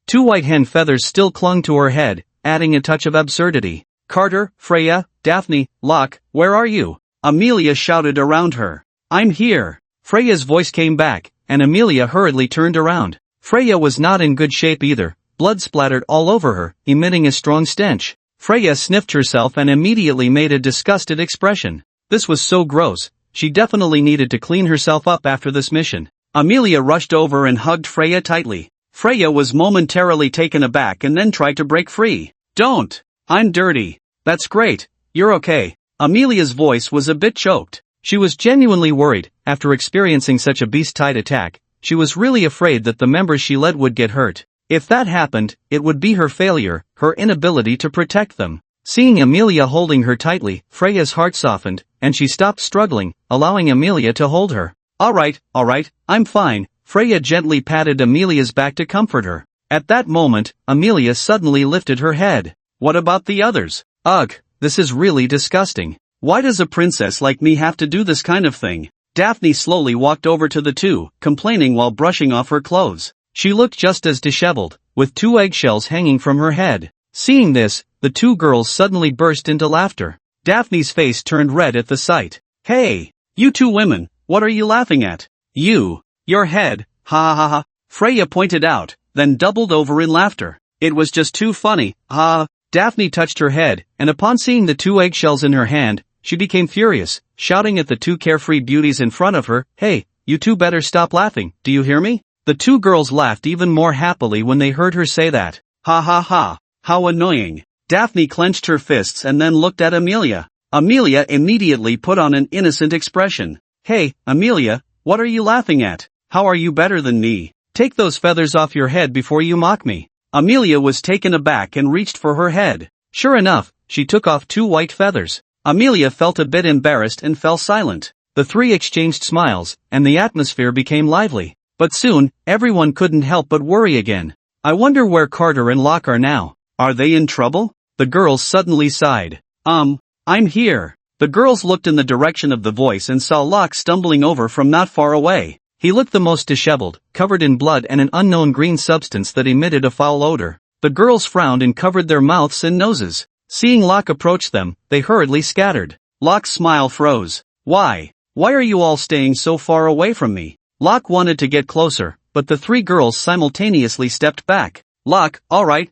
Two white hen feathers still clung to her head, adding a touch of absurdity. Carter, Freya, Daphne, Locke, where are you? Amelia shouted around her. I'm here. Freya's voice came back, and Amelia hurriedly turned around. Freya was not in good shape either. Blood splattered all over her, emitting a strong stench. Freya sniffed herself and immediately made a disgusted expression. This was so gross. She definitely needed to clean herself up after this mission. Amelia rushed over and hugged Freya tightly. Freya was momentarily taken aback and then tried to break free. Don't! I'm dirty. That's great. You're okay. Amelia's voice was a bit choked. She was genuinely worried. After experiencing such a beast-tide attack, she was really afraid that the members she led would get hurt. If that happened, it would be her failure, her inability to protect them. Seeing Amelia holding her tightly, Freya's heart softened, and she stopped struggling, allowing Amelia to hold her. Alright, I'm fine. Freya gently patted Amelia's back to comfort her. At that moment, Amelia suddenly lifted her head. What about the others? Ugh, this is really disgusting. Why does a princess like me have to do this kind of thing? Daphne slowly walked over to the two, complaining while brushing off her clothes. She looked just as disheveled, with two eggshells hanging from her head. Seeing this, the two girls suddenly burst into laughter. Daphne's face turned red at the sight. Hey, you two women, what are you laughing at? Your head, ha ha ha, Freya pointed out, then doubled over in laughter. It was just too funny, ha. Daphne touched her head, and upon seeing the two eggshells in her hand, she became furious, shouting at the two carefree beauties in front of her, hey, you two better stop laughing, do you hear me? The two girls laughed even more happily when they heard her say that. Ha ha ha, how annoying. Daphne clenched her fists and then looked at Amelia. Amelia immediately put on an innocent expression. Hey, Amelia, what are you laughing at? How are you better than me? Take those feathers off your head before you mock me. Amelia was taken aback and reached for her head. Sure enough, she took off two white feathers. Amelia felt a bit embarrassed and fell silent. The three exchanged smiles, and the atmosphere became lively. But soon, everyone couldn't help but worry again. I wonder where Carter and Locke are now. Are they in trouble? The girls suddenly sighed. I'm here. The girls looked in the direction of the voice and saw Locke stumbling over from not far away. He looked the most disheveled, covered in blood and an unknown green substance that emitted a foul odor. The girls frowned and covered their mouths and noses. Seeing Locke approach them, they hurriedly scattered. Locke's smile froze. Why are you all staying so far away from me? Locke wanted to get closer, but the three girls simultaneously stepped back. Locke, alright,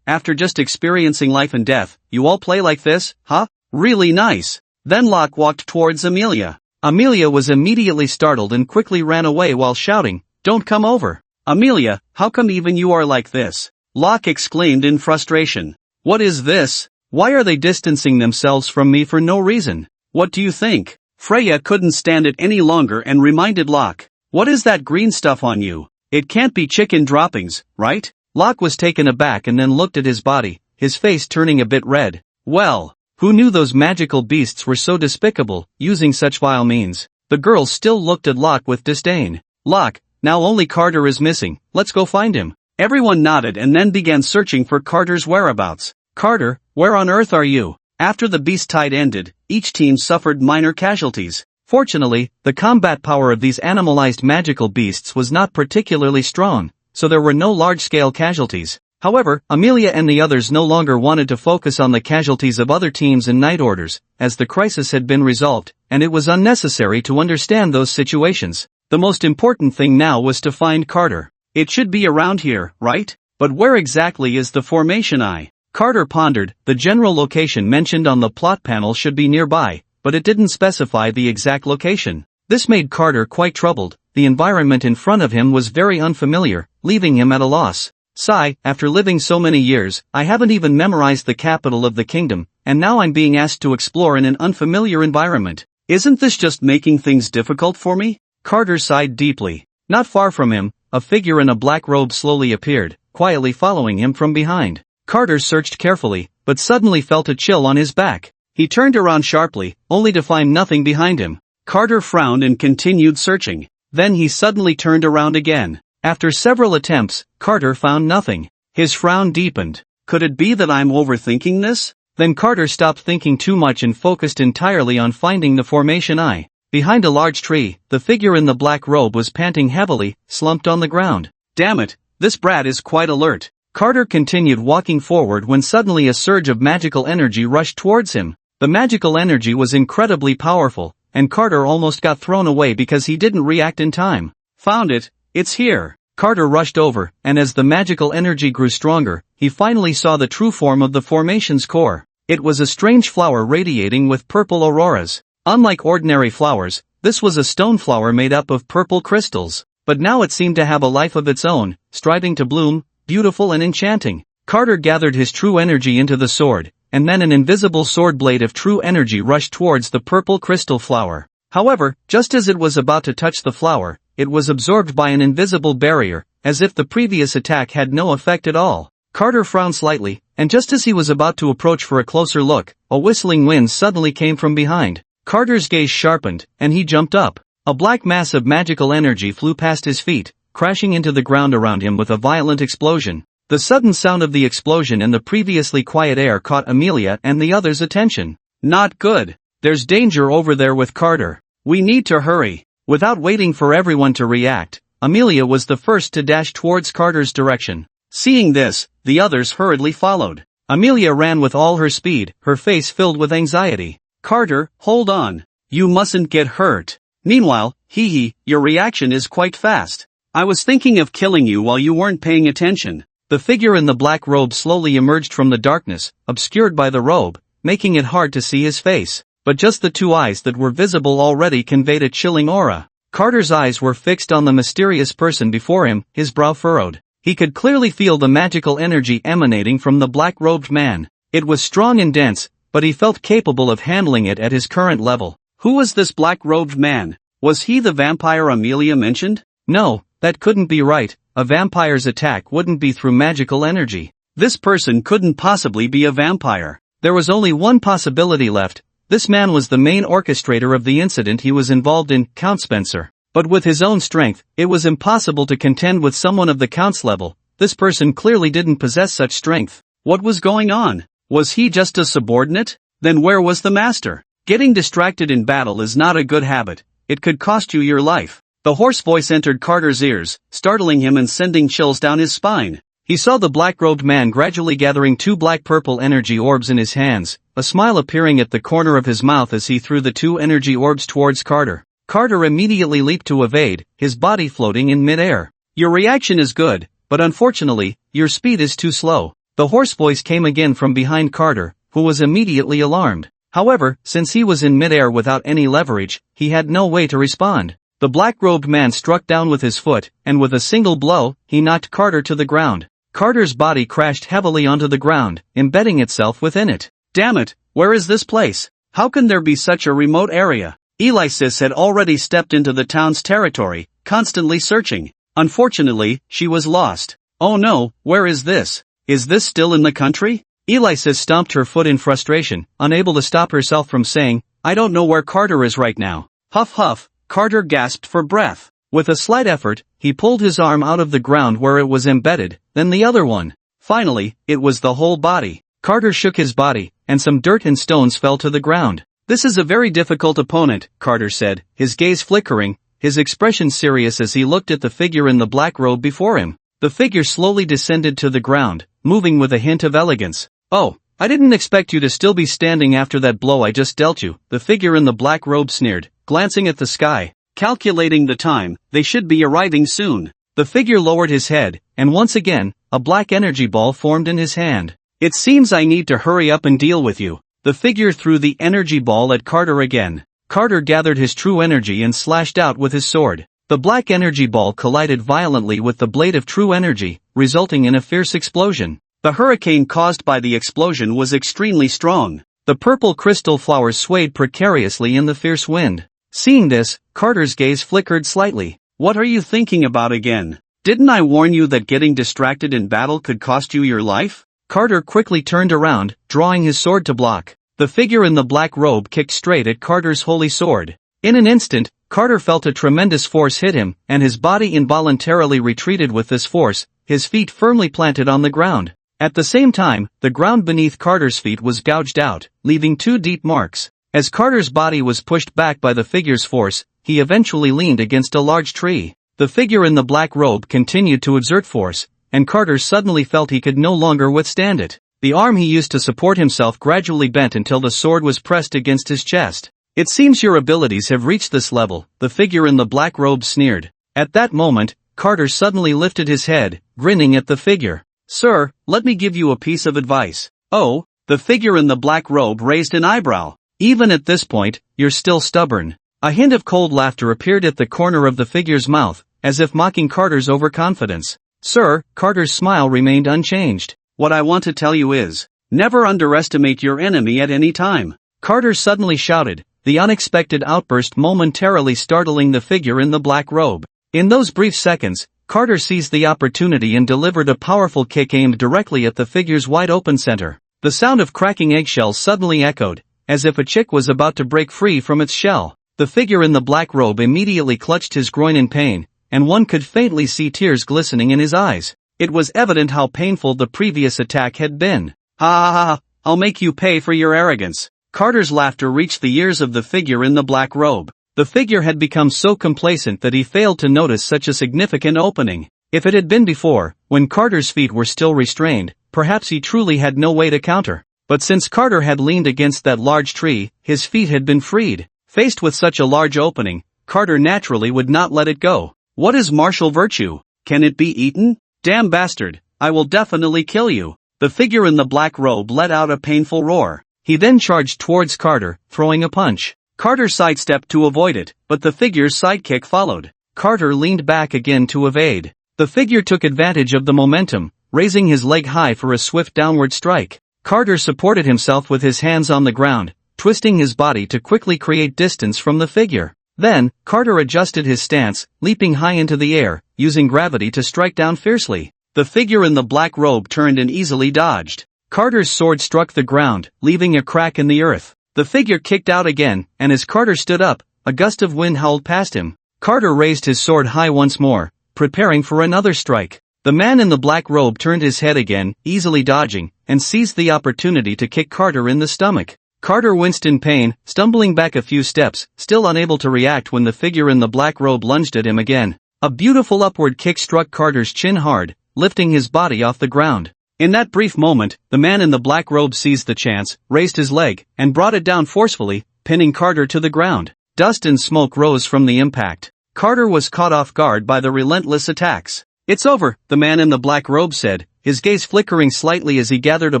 after just experiencing life and death, you all play like this, huh? Really nice. Then Locke walked towards Amelia. Amelia was immediately startled and quickly ran away while shouting, don't come over. Amelia, how come even you are like this? Locke exclaimed in frustration. What is this? Why are they distancing themselves from me for no reason? What do you think? Freya couldn't stand it any longer and reminded Locke. What is that green stuff on you? It can't be chicken droppings, right? Locke was taken aback and then looked at his body, his face turning a bit red. Well, who knew those magical beasts were so despicable, using such vile means? The girls still looked at Locke with disdain. Locke, now only Carter is missing, let's go find him. Everyone nodded and then began searching for Carter's whereabouts. Carter, where on earth are you? After the beast tide ended, each team suffered minor casualties. Fortunately, the combat power of these animalized magical beasts was not particularly strong, so there were no large-scale casualties. However, Amelia and the others no longer wanted to focus on the casualties of other teams and night orders, as the crisis had been resolved, and it was unnecessary to understand those situations. The most important thing now was to find Carter. It should be around here, right? But where exactly is the formation eye? Carter pondered. The general location mentioned on the plot panel should be nearby, but it didn't specify the exact location. This made Carter quite troubled. The environment in front of him was very unfamiliar, leaving him at a loss. Sigh, after living so many years, I haven't even memorized the capital of the kingdom, and now I'm being asked to explore in an unfamiliar environment. Isn't this just making things difficult for me? Carter sighed deeply. Not far from him, a figure in a black robe slowly appeared, quietly following him from behind. Carter searched carefully, but suddenly felt a chill on his back. He turned around sharply, only to find nothing behind him. Carter frowned and continued searching. Then he suddenly turned around again. After several attempts, Carter found nothing. His frown deepened. Could it be that I'm overthinking this? Then Carter stopped thinking too much and focused entirely on finding the formation eye. Behind a large tree, the figure in the black robe was panting heavily, slumped on the ground. Damn it, this brat is quite alert. Carter continued walking forward when suddenly a surge of magical energy rushed towards him. The magical energy was incredibly powerful, and Carter almost got thrown away because he didn't react in time. Found it. It's here. Carter rushed over, and as the magical energy grew stronger, he finally saw the true form of the formation's core. It was a strange flower radiating with purple auroras. Unlike ordinary flowers, this was a stone flower made up of purple crystals. But now it seemed to have a life of its own, striving to bloom, beautiful and enchanting. Carter gathered his true energy into the sword, and then an invisible sword blade of true energy rushed towards the purple crystal flower. However, just as it was about to touch the flower, it was absorbed by an invisible barrier, as if the previous attack had no effect at all. Carter frowned slightly, and just as he was about to approach for a closer look, a whistling wind suddenly came from behind. Carter's gaze sharpened, and he jumped up. A black mass of magical energy flew past his feet, crashing into the ground around him with a violent explosion. The sudden sound of the explosion and the previously quiet air caught Amelia and the others' attention. Not good. There's danger over there with Carter. We need to hurry. Without waiting for everyone to react, Amelia was the first to dash towards Carter's direction. Seeing this, the others hurriedly followed. Amelia ran with all her speed, her face filled with anxiety. Carter, hold on. You mustn't get hurt. Meanwhile, your reaction is quite fast. I was thinking of killing you while you weren't paying attention. The figure in the black robe slowly emerged from the darkness, obscured by the robe, making it hard to see his face. But just the two eyes that were visible already conveyed a chilling aura. Carter's eyes were fixed on the mysterious person before him, his brow furrowed. He could clearly feel the magical energy emanating from the black-robed man. It was strong and dense, but he felt capable of handling it at his current level. Who was this black-robed man? Was he the vampire Amelia mentioned? No, that couldn't be right. A vampire's attack wouldn't be through magical energy. This person couldn't possibly be a vampire. There was only one possibility left. This man was the main orchestrator of the incident he was involved in, Count Spencer. But with his own strength, it was impossible to contend with someone of the Count's level. This person clearly didn't possess such strength. What was going on? Was he just a subordinate? Then where was the master? Getting distracted in battle is not a good habit. It could cost you your life. The hoarse voice entered Carter's ears, startling him and sending chills down his spine. He saw the black-robed man gradually gathering two black-purple energy orbs in his hands, a smile appearing at the corner of his mouth as he threw the two energy orbs towards Carter. Carter immediately leaped to evade, his body floating in mid-air. Your reaction is good, but unfortunately, your speed is too slow. The hoarse voice came again from behind Carter, who was immediately alarmed. However, since he was in mid-air without any leverage, he had no way to respond. The black-robed man struck down with his foot, and with a single blow, he knocked Carter to the ground. Carter's body crashed heavily onto the ground, embedding itself within it. Damn it, where is this place? How can there be such a remote area? Alexis had already stepped into the town's territory, constantly searching. Unfortunately, she was lost. Oh no, where is this? Is this still in the country? Alexis stomped her foot in frustration, unable to stop herself from saying, I don't know where Carter is right now. Huff huff, Carter gasped for breath. With a slight effort, he pulled his arm out of the ground where it was embedded, then the other one. Finally, it was the whole body. Carter shook his body, and some dirt and stones fell to the ground. "This is a very difficult opponent," Carter said, his gaze flickering, his expression serious as he looked at the figure in the black robe before him. The figure slowly descended to the ground, moving with a hint of elegance. "Oh, I didn't expect you to still be standing after that blow I just dealt you," the figure in the black robe sneered, glancing at the sky. Calculating the time, they should be arriving soon. The figure lowered his head, and once again, a black energy ball formed in his hand. "It seems I need to hurry up and deal with you." The figure threw the energy ball at Carter again. Carter gathered his true energy and slashed out with his sword. The black energy ball collided violently with the blade of true energy, resulting in a fierce explosion. The hurricane caused by the explosion was extremely strong. The purple crystal flowers swayed precariously in the fierce wind. Seeing this, Carter's gaze flickered slightly. "What are you thinking about again? Didn't I warn you that getting distracted in battle could cost you your life?" Carter quickly turned around, drawing his sword to block. The figure in the black robe kicked straight at Carter's holy sword. In an instant, Carter felt a tremendous force hit him, and his body involuntarily retreated with this force, his feet firmly planted on the ground. At the same time, the ground beneath Carter's feet was gouged out, leaving 2 deep marks. As Carter's body was pushed back by the figure's force, he eventually leaned against a large tree. The figure in the black robe continued to exert force, and Carter suddenly felt he could no longer withstand it. The arm he used to support himself gradually bent until the sword was pressed against his chest. "It seems your abilities have reached this level," the figure in the black robe sneered. At that moment, Carter suddenly lifted his head, grinning at the figure. "Sir, let me give you a piece of advice." "Oh?" The figure in the black robe raised an eyebrow. "Even at this point, you're still stubborn." A hint of cold laughter appeared at the corner of the figure's mouth, as if mocking Carter's overconfidence. "Sir," Carter's smile remained unchanged. "What I want to tell you is, never underestimate your enemy at any time." Carter suddenly shouted, the unexpected outburst momentarily startling the figure in the black robe. In those brief seconds, Carter seized the opportunity and delivered a powerful kick aimed directly at the figure's wide-open center. The sound of cracking eggshells suddenly echoed, as if a chick was about to break free from its shell. The figure in the black robe immediately clutched his groin in pain, and one could faintly see tears glistening in his eyes. It was evident how painful the previous attack had been. "Ha ha ha, I'll make you pay for your arrogance." Carter's laughter reached the ears of the figure in the black robe. The figure had become so complacent that he failed to notice such a significant opening. If it had been before, when Carter's feet were still restrained, perhaps he truly had no way to counter. But since Carter had leaned against that large tree, his feet had been freed. Faced with such a large opening, Carter naturally would not let it go. What is martial virtue? Can it be eaten? "Damn bastard, I will definitely kill you." The figure in the black robe let out a painful roar. He then charged towards Carter, throwing a punch. Carter sidestepped to avoid it, but the figure's sidekick followed. Carter leaned back again to evade. The figure took advantage of the momentum, raising his leg high for a swift downward strike. Carter supported himself with his hands on the ground, twisting his body to quickly create distance from the figure. Then, Carter adjusted his stance, leaping high into the air, using gravity to strike down fiercely. The figure in the black robe turned and easily dodged. Carter's sword struck the ground, leaving a crack in the earth. The figure kicked out again, and as Carter stood up, a gust of wind howled past him. Carter raised his sword high once more, preparing for another strike. The man in the black robe turned his head again, easily dodging, and seized the opportunity to kick Carter in the stomach. Carter winced in pain, stumbling back a few steps, still unable to react when the figure in the black robe lunged at him again. A beautiful upward kick struck Carter's chin hard, lifting his body off the ground. In that brief moment, the man in the black robe seized the chance, raised his leg, and brought it down forcefully, pinning Carter to the ground. Dust and smoke rose from the impact. Carter was caught off guard by the relentless attacks. "It's over," the man in the black robe said, his gaze flickering slightly as he gathered a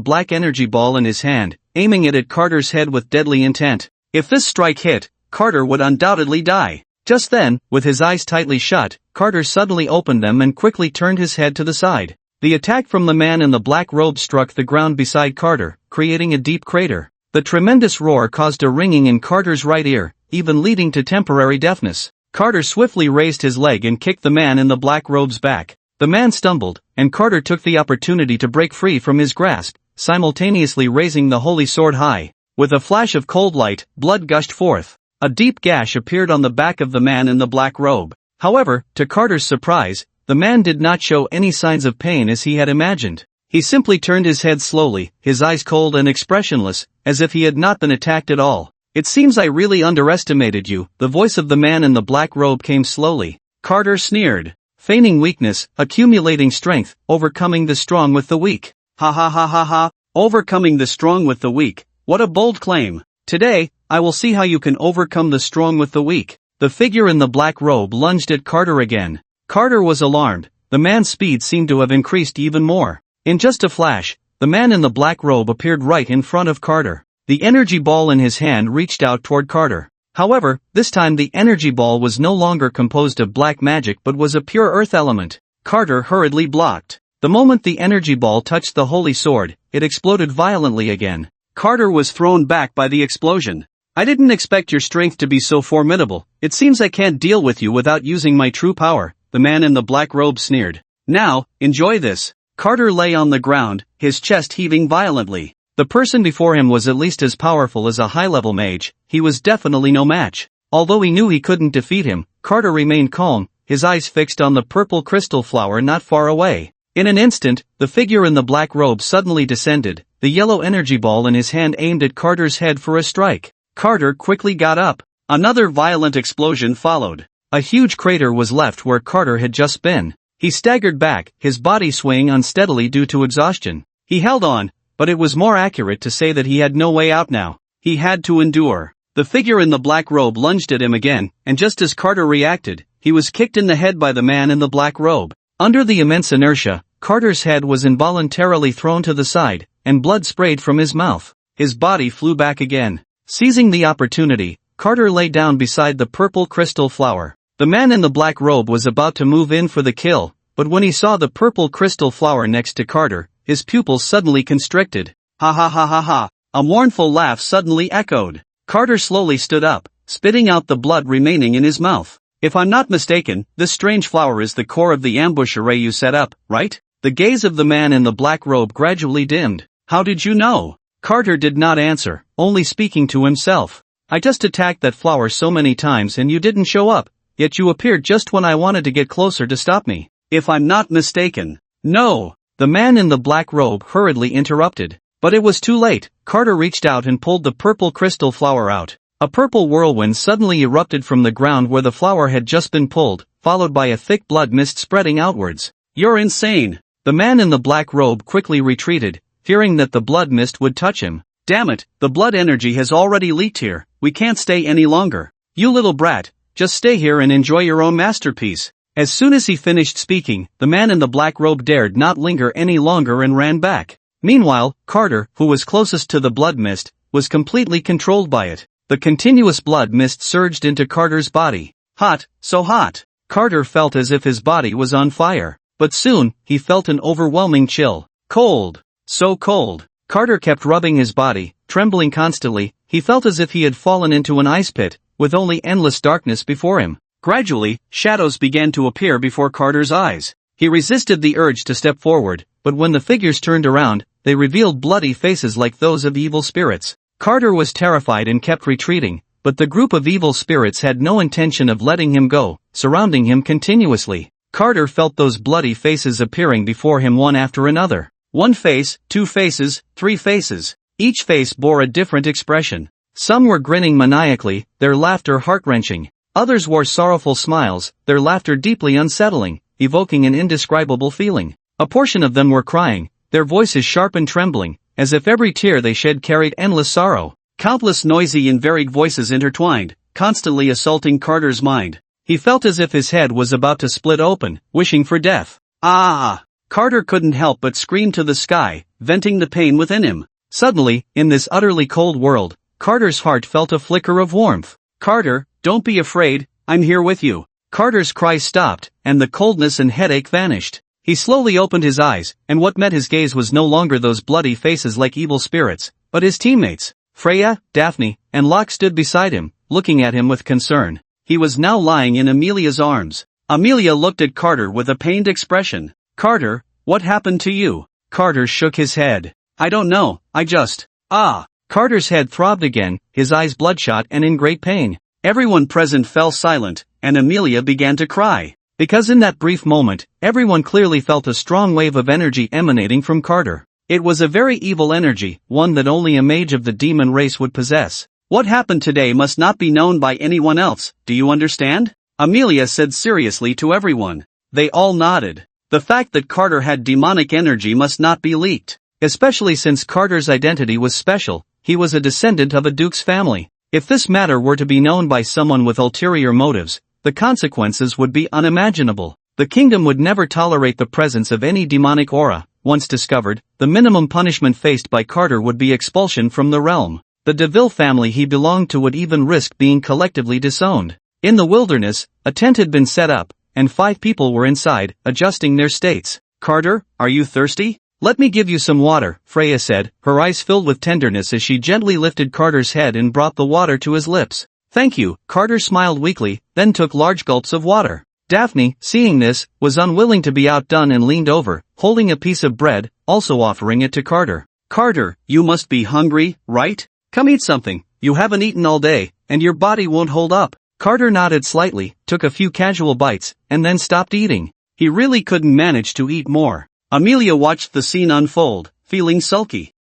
black energy ball in his hand, aiming it at Carter's head with deadly intent. If this strike hit, Carter would undoubtedly die. Just then, with his eyes tightly shut, Carter suddenly opened them and quickly turned his head to the side. The attack from the man in the black robe struck the ground beside Carter, creating a deep crater. The tremendous roar caused a ringing in Carter's right ear, even leading to temporary deafness. Carter swiftly raised his leg and kicked the man in the black robe's back. The man stumbled, and Carter took the opportunity to break free from his grasp, simultaneously raising the holy sword high. With a flash of cold light, blood gushed forth. A deep gash appeared on the back of the man in the black robe. However, to Carter's surprise, the man did not show any signs of pain as he had imagined. He simply turned his head slowly, his eyes cold and expressionless, as if he had not been attacked at all. "It seems I really underestimated you," the voice of the man in the black robe came slowly. Carter sneered. "Feigning weakness, accumulating strength, overcoming the strong with the weak. Ha ha ha ha ha, overcoming the strong with the weak, what a bold claim. Today, I will see how you can overcome the strong with the weak." The figure in the black robe lunged at Carter again. Carter was alarmed. The man's speed seemed to have increased even more. In just a flash, the man in the black robe appeared right in front of Carter. The energy ball in his hand reached out toward Carter. However, this time the energy ball was no longer composed of black magic but was a pure earth element. Carter hurriedly blocked. The moment the energy ball touched the holy sword, it exploded violently again. Carter was thrown back by the explosion. "I didn't expect your strength to be so formidable. It seems I can't deal with you without using my true power," the man in the black robe sneered. "Now, enjoy this." Carter lay on the ground, his chest heaving violently. The person before him was at least as powerful as a high-level mage. He was definitely no match. Although he knew he couldn't defeat him, Carter remained calm, his eyes fixed on the purple crystal flower not far away. In an instant, the figure in the black robe suddenly descended, the yellow energy ball in his hand aimed at Carter's head for a strike. Carter quickly got up. Another violent explosion followed. A huge crater was left where Carter had just been. He staggered back, his body swaying unsteadily due to exhaustion. He held on, but it was more accurate to say that he had no way out now. He had to endure. The figure in the black robe lunged at him again, and just as Carter reacted, he was kicked in the head by the man in the black robe. Under the immense inertia, Carter's head was involuntarily thrown to the side, and blood sprayed from his mouth. His body flew back again. Seizing the opportunity, Carter lay down beside the purple crystal flower. The man in the black robe was about to move in for the kill, but when he saw the purple crystal flower next to Carter, his pupils suddenly constricted. Ha ha ha ha ha, a mournful laugh suddenly echoed. Carter slowly stood up, spitting out the blood remaining in his mouth. "If I'm not mistaken, this strange flower is the core of the ambush array you set up, right?" The gaze of the man in the black robe gradually dimmed. "How did you know?" Carter did not answer, only speaking to himself. "I just attacked that flower so many times and you didn't show up, yet you appeared just when I wanted to get closer to stop me. If I'm not mistaken." "No," the man in the black robe hurriedly interrupted. But it was too late. Carter reached out and pulled the purple crystal flower out. A purple whirlwind suddenly erupted from the ground where the flower had just been pulled, followed by a thick blood mist spreading outwards. "You're insane." The man in the black robe quickly retreated, fearing that the blood mist would touch him. "Damn it, the blood energy has already leaked here, we can't stay any longer. You little brat, just stay here and enjoy your own masterpiece." As soon as he finished speaking, the man in the black robe dared not linger any longer and ran back. Meanwhile, Carter, who was closest to the blood mist, was completely controlled by it. The continuous blood mist surged into Carter's body. Hot, so hot. Carter felt as if his body was on fire. But soon, he felt an overwhelming chill. Cold. So cold. Carter kept rubbing his body, trembling constantly. He felt as if he had fallen into an ice pit, with only endless darkness before him. Gradually, shadows began to appear before Carter's eyes. He resisted the urge to step forward, but when the figures turned around, they revealed bloody faces like those of evil spirits. Carter was terrified and kept retreating, but the group of evil spirits had no intention of letting him go, surrounding him continuously. Carter felt those bloody faces appearing before him one after another. One face, two faces, three faces. Each face bore a different expression. Some were grinning maniacally, their laughter heart-wrenching. Others wore sorrowful smiles, their laughter deeply unsettling, evoking an indescribable feeling. A portion of them were crying, their voices sharp and trembling, as if every tear they shed carried endless sorrow. Countless noisy and varied voices intertwined, constantly assaulting Carter's mind. He felt as if his head was about to split open, wishing for death. Ah! Carter couldn't help but scream to the sky, venting the pain within him. Suddenly, in this utterly cold world, Carter's heart felt a flicker of warmth. "Carter, don't be afraid, I'm here with you." Carter's cries stopped, and the coldness and headache vanished. He slowly opened his eyes, and what met his gaze was no longer those bloody faces like evil spirits, but his teammates. Freya, Daphne, and Locke stood beside him, looking at him with concern. He was now lying in Amelia's arms. Amelia looked at Carter with a pained expression. "Carter, what happened to you?" Carter shook his head. "I don't know, I just... Ah!" Carter's head throbbed again, his eyes bloodshot and in great pain. Everyone present fell silent, and Amelia began to cry. Because in that brief moment, everyone clearly felt a strong wave of energy emanating from Carter. It was a very evil energy, one that only a mage of the demon race would possess. What happened today must not be known by anyone else, do you understand? Amelia said seriously to everyone. They all nodded. The fact that Carter had demonic energy must not be leaked. Especially since Carter's identity was special, he was a descendant of a duke's family. If this matter were to be known by someone with ulterior motives, the consequences would be unimaginable. The kingdom would never tolerate the presence of any demonic aura. Once discovered, the minimum punishment faced by Carter would be expulsion from the realm. The DeVille family he belonged to would even risk being collectively disowned. In the wilderness, a tent had been set up, and 5 people were inside, adjusting their states. Carter, are you thirsty? Let me give you some water, Freya said, her eyes filled with tenderness as she gently lifted Carter's head and brought the water to his lips. Thank you, Carter smiled weakly, then took large gulps of water. Daphne, seeing this, was unwilling to be outdone and leaned over, holding a piece of bread, also offering it to Carter. Carter, you must be hungry, right? Come eat something, you haven't eaten all day, and your body won't hold up. Carter nodded slightly, took a few casual bites, and then stopped eating. He really couldn't manage to eat more. Amelia watched the scene unfold, feeling sulky.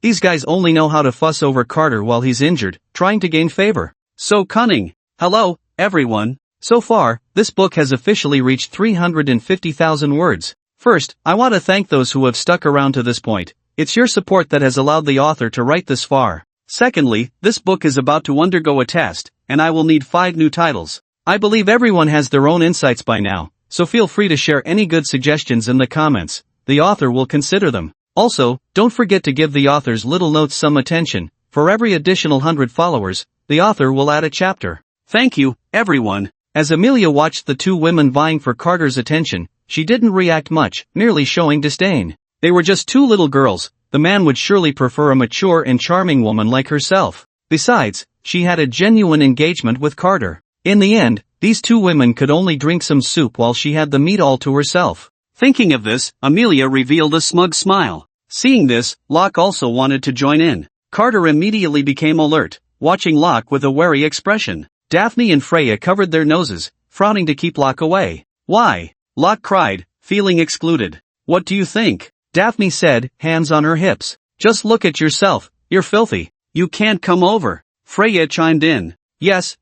These guys only know how to fuss over Carter while he's injured, trying to gain favor. So cunning. Hello, everyone. So far, this book has officially reached 350,000 words. First, I want to thank those who have stuck around to this point. It's your support that has allowed the author to write this far. Secondly, this book is about to undergo a test, and I will need 5 new titles. I believe everyone has their own insights by now, so feel free to share any good suggestions in the comments. The author will consider them. Also, don't forget to give the author's little notes some attention. For every additional 100 followers, the author will add a chapter. Thank you, everyone. As Amelia watched the 2 women vying for Carter's attention, she didn't react much, merely showing disdain. They were just 2 little girls. The man would surely prefer a mature and charming woman like herself. Besides, she had a genuine engagement with Carter. In the end, these 2 women could only drink some soup while she had the meat all to herself. Thinking of this, Amelia revealed a smug smile. Seeing this, Locke also wanted to join in. Carter immediately became alert, watching Locke with a wary expression. Daphne and Freya covered their noses, frowning to keep Locke away. Why? Locke cried, feeling excluded. What do you think? Daphne said, hands on her hips. Just look at yourself, you're filthy. You can't come over. Freya chimed in. Yes,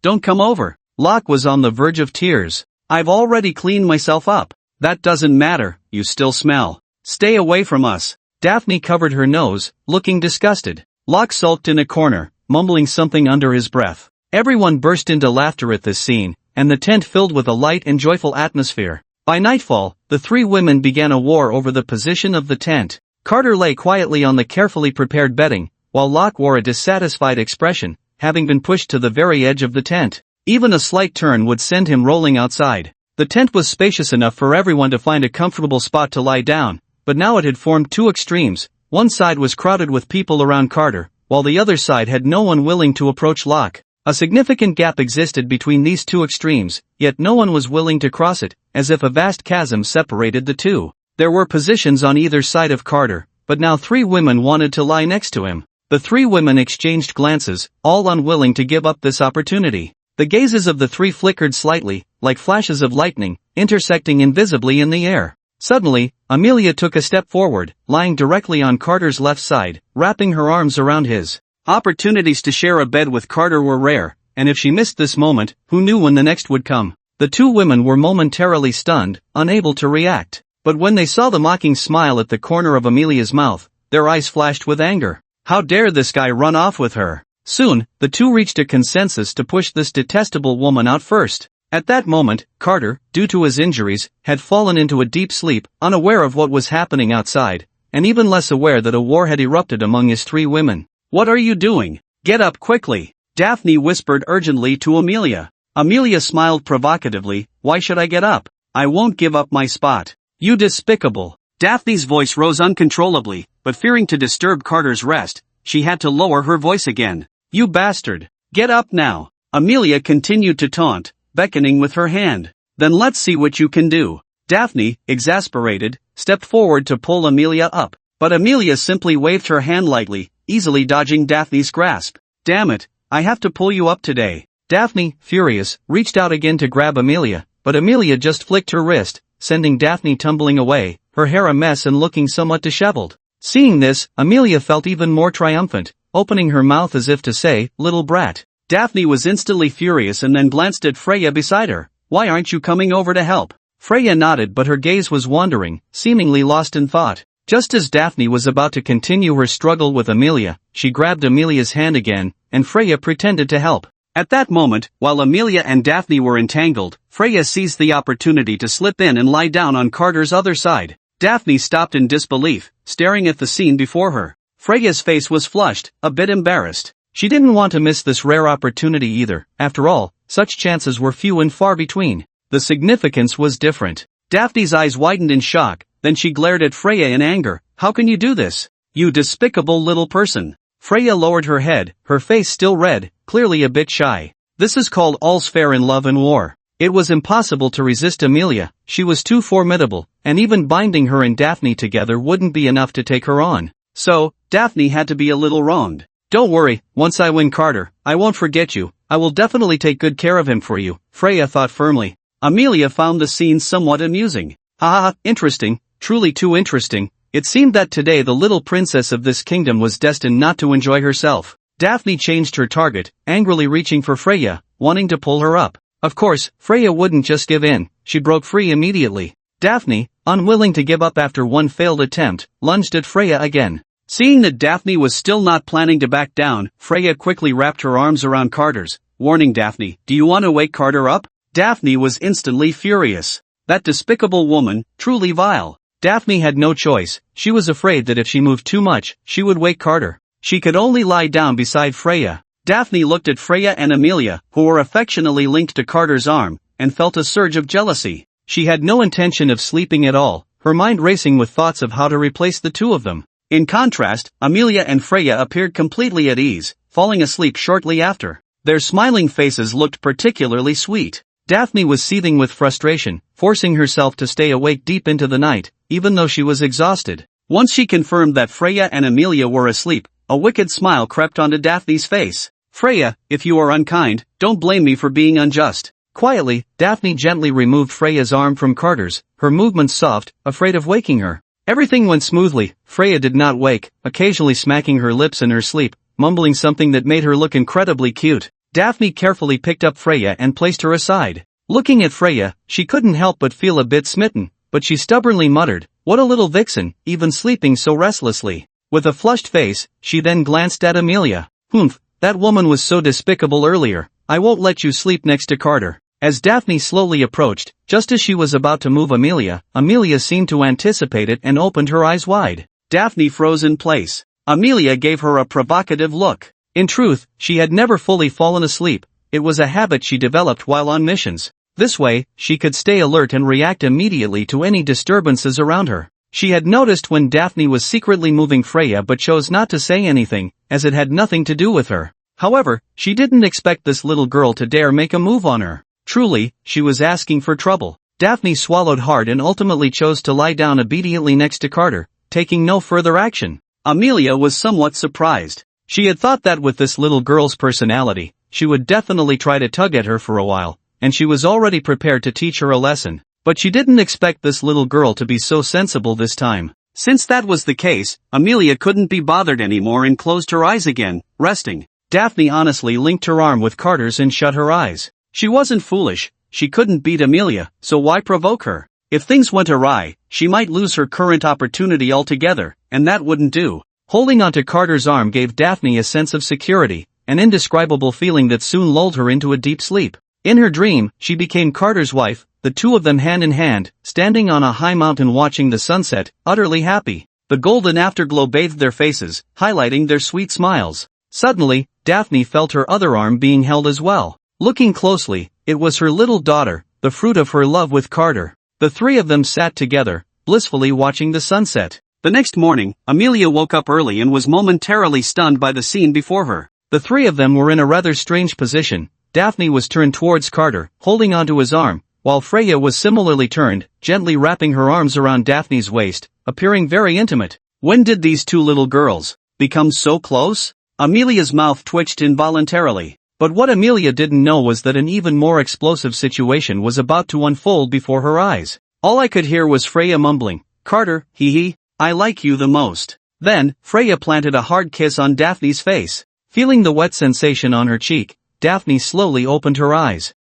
don't come over. Locke was on the verge of tears. I've already cleaned myself up. That doesn't matter, you still smell. Stay away from us. Daphne covered her nose, looking disgusted. Locke sulked in a corner, mumbling something under his breath. Everyone burst into laughter at this scene, and the tent filled with a light and joyful atmosphere. By nightfall, the 3 women began a war over the position of the tent. Carter lay quietly on the carefully prepared bedding, while Locke wore a dissatisfied expression, having been pushed to the very edge of the tent. Even a slight turn would send him rolling outside. The tent was spacious enough for everyone to find a comfortable spot to lie down, but now it had formed 2 extremes. One side was crowded with people around Carter, while the other side had no one willing to approach Locke. A significant gap existed between these 2 extremes, yet no one was willing to cross it, as if a vast chasm separated the 2. There were positions on either side of Carter, but now 3 women wanted to lie next to him. The 3 women exchanged glances, all unwilling to give up this opportunity. The gazes of the 3 flickered slightly, like flashes of lightning, intersecting invisibly in the air. Suddenly, Amelia took a step forward, lying directly on Carter's left side, wrapping her arms around his. Opportunities to share a bed with Carter were rare, and if she missed this moment, who knew when the next would come? The 2 women were momentarily stunned, unable to react. But when they saw the mocking smile at the corner of Amelia's mouth, their eyes flashed with anger. How dare this guy run off with her? Soon, the 2 reached a consensus to push this detestable woman out first. At that moment, Carter, due to his injuries, had fallen into a deep sleep, unaware of what was happening outside, and even less aware that a war had erupted among his 3 women. What are you doing? Get up quickly. Daphne whispered urgently to Amelia. Amelia smiled provocatively. Why should I get up? I won't give up my spot. You despicable. Daphne's voice rose uncontrollably, but fearing to disturb Carter's rest, she had to lower her voice again. You bastard. Get up now. Amelia continued to taunt, beckoning with her hand. Then let's see what you can do. Daphne, exasperated, stepped forward to pull Amelia up, but Amelia simply waved her hand lightly, easily dodging Daphne's grasp. Damn it, I have to pull you up today. Daphne, furious, reached out again to grab Amelia, but Amelia just flicked her wrist, sending Daphne tumbling away, her hair a mess and looking somewhat disheveled. Seeing this, Amelia felt even more triumphant, opening her mouth as if to say, "Little brat." Daphne was instantly furious and then glanced at Freya beside her. "Why aren't you coming over to help?" Freya nodded, but her gaze was wandering, seemingly lost in thought. Just as Daphne was about to continue her struggle with Amelia, she grabbed Amelia's hand again, and Freya pretended to help. At that moment, while Amelia and Daphne were entangled, Freya seized the opportunity to slip in and lie down on Carter's other side. Daphne stopped in disbelief, staring at the scene before her. Freya's face was flushed, a bit embarrassed. She didn't want to miss this rare opportunity either. After all, such chances were few and far between. The significance was different. Daphne's eyes widened in shock, then she glared at Freya in anger. "How can you do this? You despicable little person." Freya lowered her head, her face still red, clearly a bit shy. "This is called all's fair in love and war." It was impossible to resist Amelia, she was too formidable, and even binding her and Daphne together wouldn't be enough to take her on. So, Daphne had to be a little wronged. "Don't worry, once I win Carter, I won't forget you, I will definitely take good care of him for you," Freya thought firmly. Amelia found the scene somewhat amusing. "Ah, interesting, truly too interesting." It seemed that today the little princess of this kingdom was destined not to enjoy herself. Daphne changed her target, angrily reaching for Freya, wanting to pull her up. Of course, Freya wouldn't just give in, she broke free immediately. Daphne, unwilling to give up after one failed attempt, lunged at Freya again. Seeing that Daphne was still not planning to back down, Freya quickly wrapped her arms around Carter's, warning Daphne, "Do you want to wake Carter up?" Daphne was instantly furious. That despicable woman, truly vile. Daphne had no choice, she was afraid that if she moved too much, she would wake Carter. She could only lie down beside Freya. Daphne looked at Freya and Amelia, who were affectionately linked to Carter's arm, and felt a surge of jealousy. She had no intention of sleeping at all, her mind racing with thoughts of how to replace the two of them. In contrast, Amelia and Freya appeared completely at ease, falling asleep shortly after. Their smiling faces looked particularly sweet. Daphne was seething with frustration, forcing herself to stay awake deep into the night, even though she was exhausted. Once she confirmed that Freya and Amelia were asleep, a wicked smile crept onto Daphne's face. "Freya, if you are unkind, don't blame me for being unjust." Quietly, Daphne gently removed Freya's arm from Carter's, her movements soft, afraid of waking her. Everything went smoothly. Freya did not wake, occasionally smacking her lips in her sleep, mumbling something that made her look incredibly cute. Daphne carefully picked up Freya and placed her aside. Looking at Freya, she couldn't help but feel a bit smitten, but she stubbornly muttered, "What a little vixen, even sleeping so restlessly." With a flushed face, she then glanced at Amelia. "Humph, that woman was so despicable earlier, I won't let you sleep next to Carter." As Daphne slowly approached, just as she was about to move Amelia seemed to anticipate it and opened her eyes wide. Daphne froze in place. Amelia gave her a provocative look. In truth, she had never fully fallen asleep, it was a habit she developed while on missions. This way, she could stay alert and react immediately to any disturbances around her. She had noticed when Daphne was secretly moving Freya but chose not to say anything, as it had nothing to do with her. However, she didn't expect this little girl to dare make a move on her. Truly, she was asking for trouble. Daphne swallowed hard and ultimately chose to lie down obediently next to Carter, taking no further action. Amelia was somewhat surprised. She had thought that with this little girl's personality, she would definitely try to tug at her for a while, and she was already prepared to teach her a lesson. But she didn't expect this little girl to be so sensible this time. Since that was the case, Amelia couldn't be bothered anymore and closed her eyes again, resting. Daphne honestly linked her arm with Carter's and shut her eyes. She wasn't foolish, she couldn't beat Amelia, so why provoke her? If things went awry, she might lose her current opportunity altogether, and that wouldn't do. Holding onto Carter's arm gave Daphne a sense of security, an indescribable feeling that soon lulled her into a deep sleep. In her dream, she became Carter's wife, the two of them hand in hand, standing on a high mountain watching the sunset, utterly happy. The golden afterglow bathed their faces, highlighting their sweet smiles. Suddenly, Daphne felt her other arm being held as well. Looking closely, it was her little daughter, the fruit of her love with Carter. The three of them sat together, blissfully watching the sunset. The next morning, Amelia woke up early and was momentarily stunned by the scene before her. The three of them were in a rather strange position. Daphne was turned towards Carter, holding onto his arm, while Freya was similarly turned, gently wrapping her arms around Daphne's waist, appearing very intimate. When did these two little girls become so close? Amelia's mouth twitched involuntarily. But what Amelia didn't know was that an even more explosive situation was about to unfold before her eyes. All I could hear was Freya mumbling, "Carter, hee, I like you the most." Then, Freya planted a hard kiss on Daphne's face. Feeling the wet sensation on her cheek, Daphne slowly opened her eyes.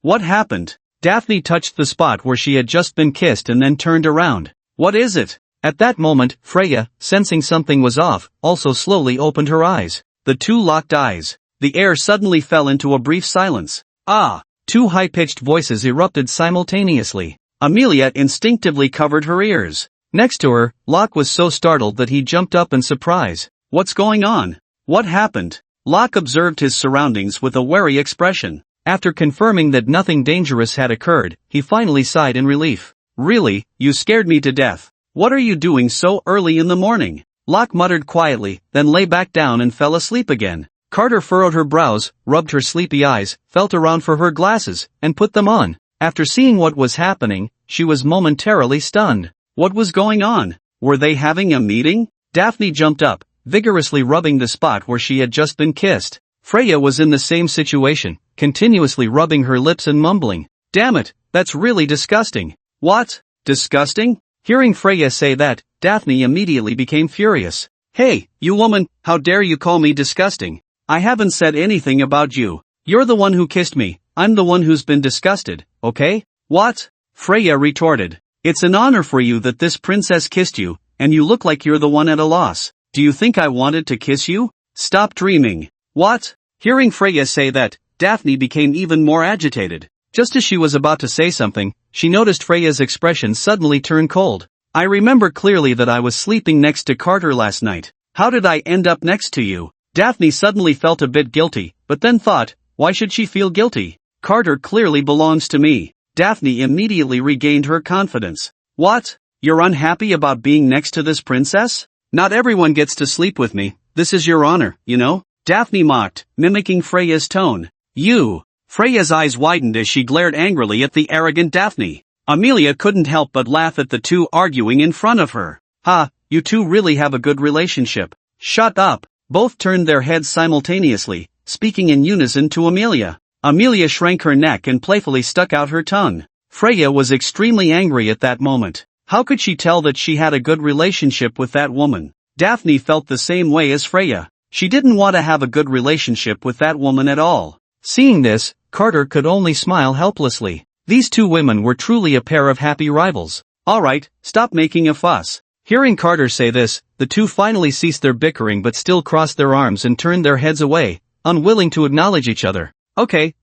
What happened? Daphne touched the spot where she had just been kissed and then turned around. What is it? At that moment, Freya, sensing something was off, also slowly opened her eyes. The two locked eyes. The air suddenly fell into a brief silence. Ah! Two high-pitched voices erupted simultaneously. Amelia instinctively covered her ears. Next to her, Locke was so startled that he jumped up in surprise. What's going on? What happened? Locke observed his surroundings with a wary expression. After confirming that nothing dangerous had occurred, he finally sighed in relief. Really, you scared me to death. What are you doing so early in the morning? Locke muttered quietly, then lay back down and fell asleep again. Carter furrowed her brows, rubbed her sleepy eyes, felt around for her glasses, and put them on. After seeing what was happening, she was momentarily stunned. What was going on? Were they having a meeting? Daphne jumped up, vigorously rubbing the spot where she had just been kissed. Freya was in the same situation, continuously rubbing her lips and mumbling, "Damn it, that's really disgusting." What? Disgusting? Hearing Freya say that, Daphne immediately became furious. Hey, you woman, how dare you call me disgusting? I haven't said anything about you. You're the one who kissed me, I'm the one who's been disgusted, okay? What? Freya retorted. It's an honor for you that this princess kissed you, and you look like you're the one at a loss. Do you think I wanted to kiss you? Stop dreaming. What? Hearing Freya say that, Daphne became even more agitated. Just as she was about to say something, she noticed Freya's expression suddenly turn cold. I remember clearly that I was sleeping next to Carter last night. How did I end up next to you? Daphne suddenly felt a bit guilty, but then thought, why should she feel guilty? Carter clearly belongs to me. Daphne immediately regained her confidence. What? You're unhappy about being next to this princess? Not everyone gets to sleep with me, this is your honor, you know? Daphne mocked, mimicking Freya's tone. You! Freya's eyes widened as she glared angrily at the arrogant Daphne. Amelia couldn't help but laugh at the two arguing in front of her. Ha, you two really have a good relationship. Shut up! Both turned their heads simultaneously, speaking in unison to Amelia. Amelia shrank her neck and playfully stuck out her tongue. Freya was extremely angry at that moment. How could she tell that she had a good relationship with that woman? Daphne felt the same way as Freya. She didn't want to have a good relationship with that woman at all. Seeing this, Carter could only smile helplessly. These two women were truly a pair of happy rivals. Alright, stop making a fuss. Hearing Carter say this, the two finally ceased their bickering but still crossed their arms and turned their heads away, unwilling to acknowledge each other. Okay,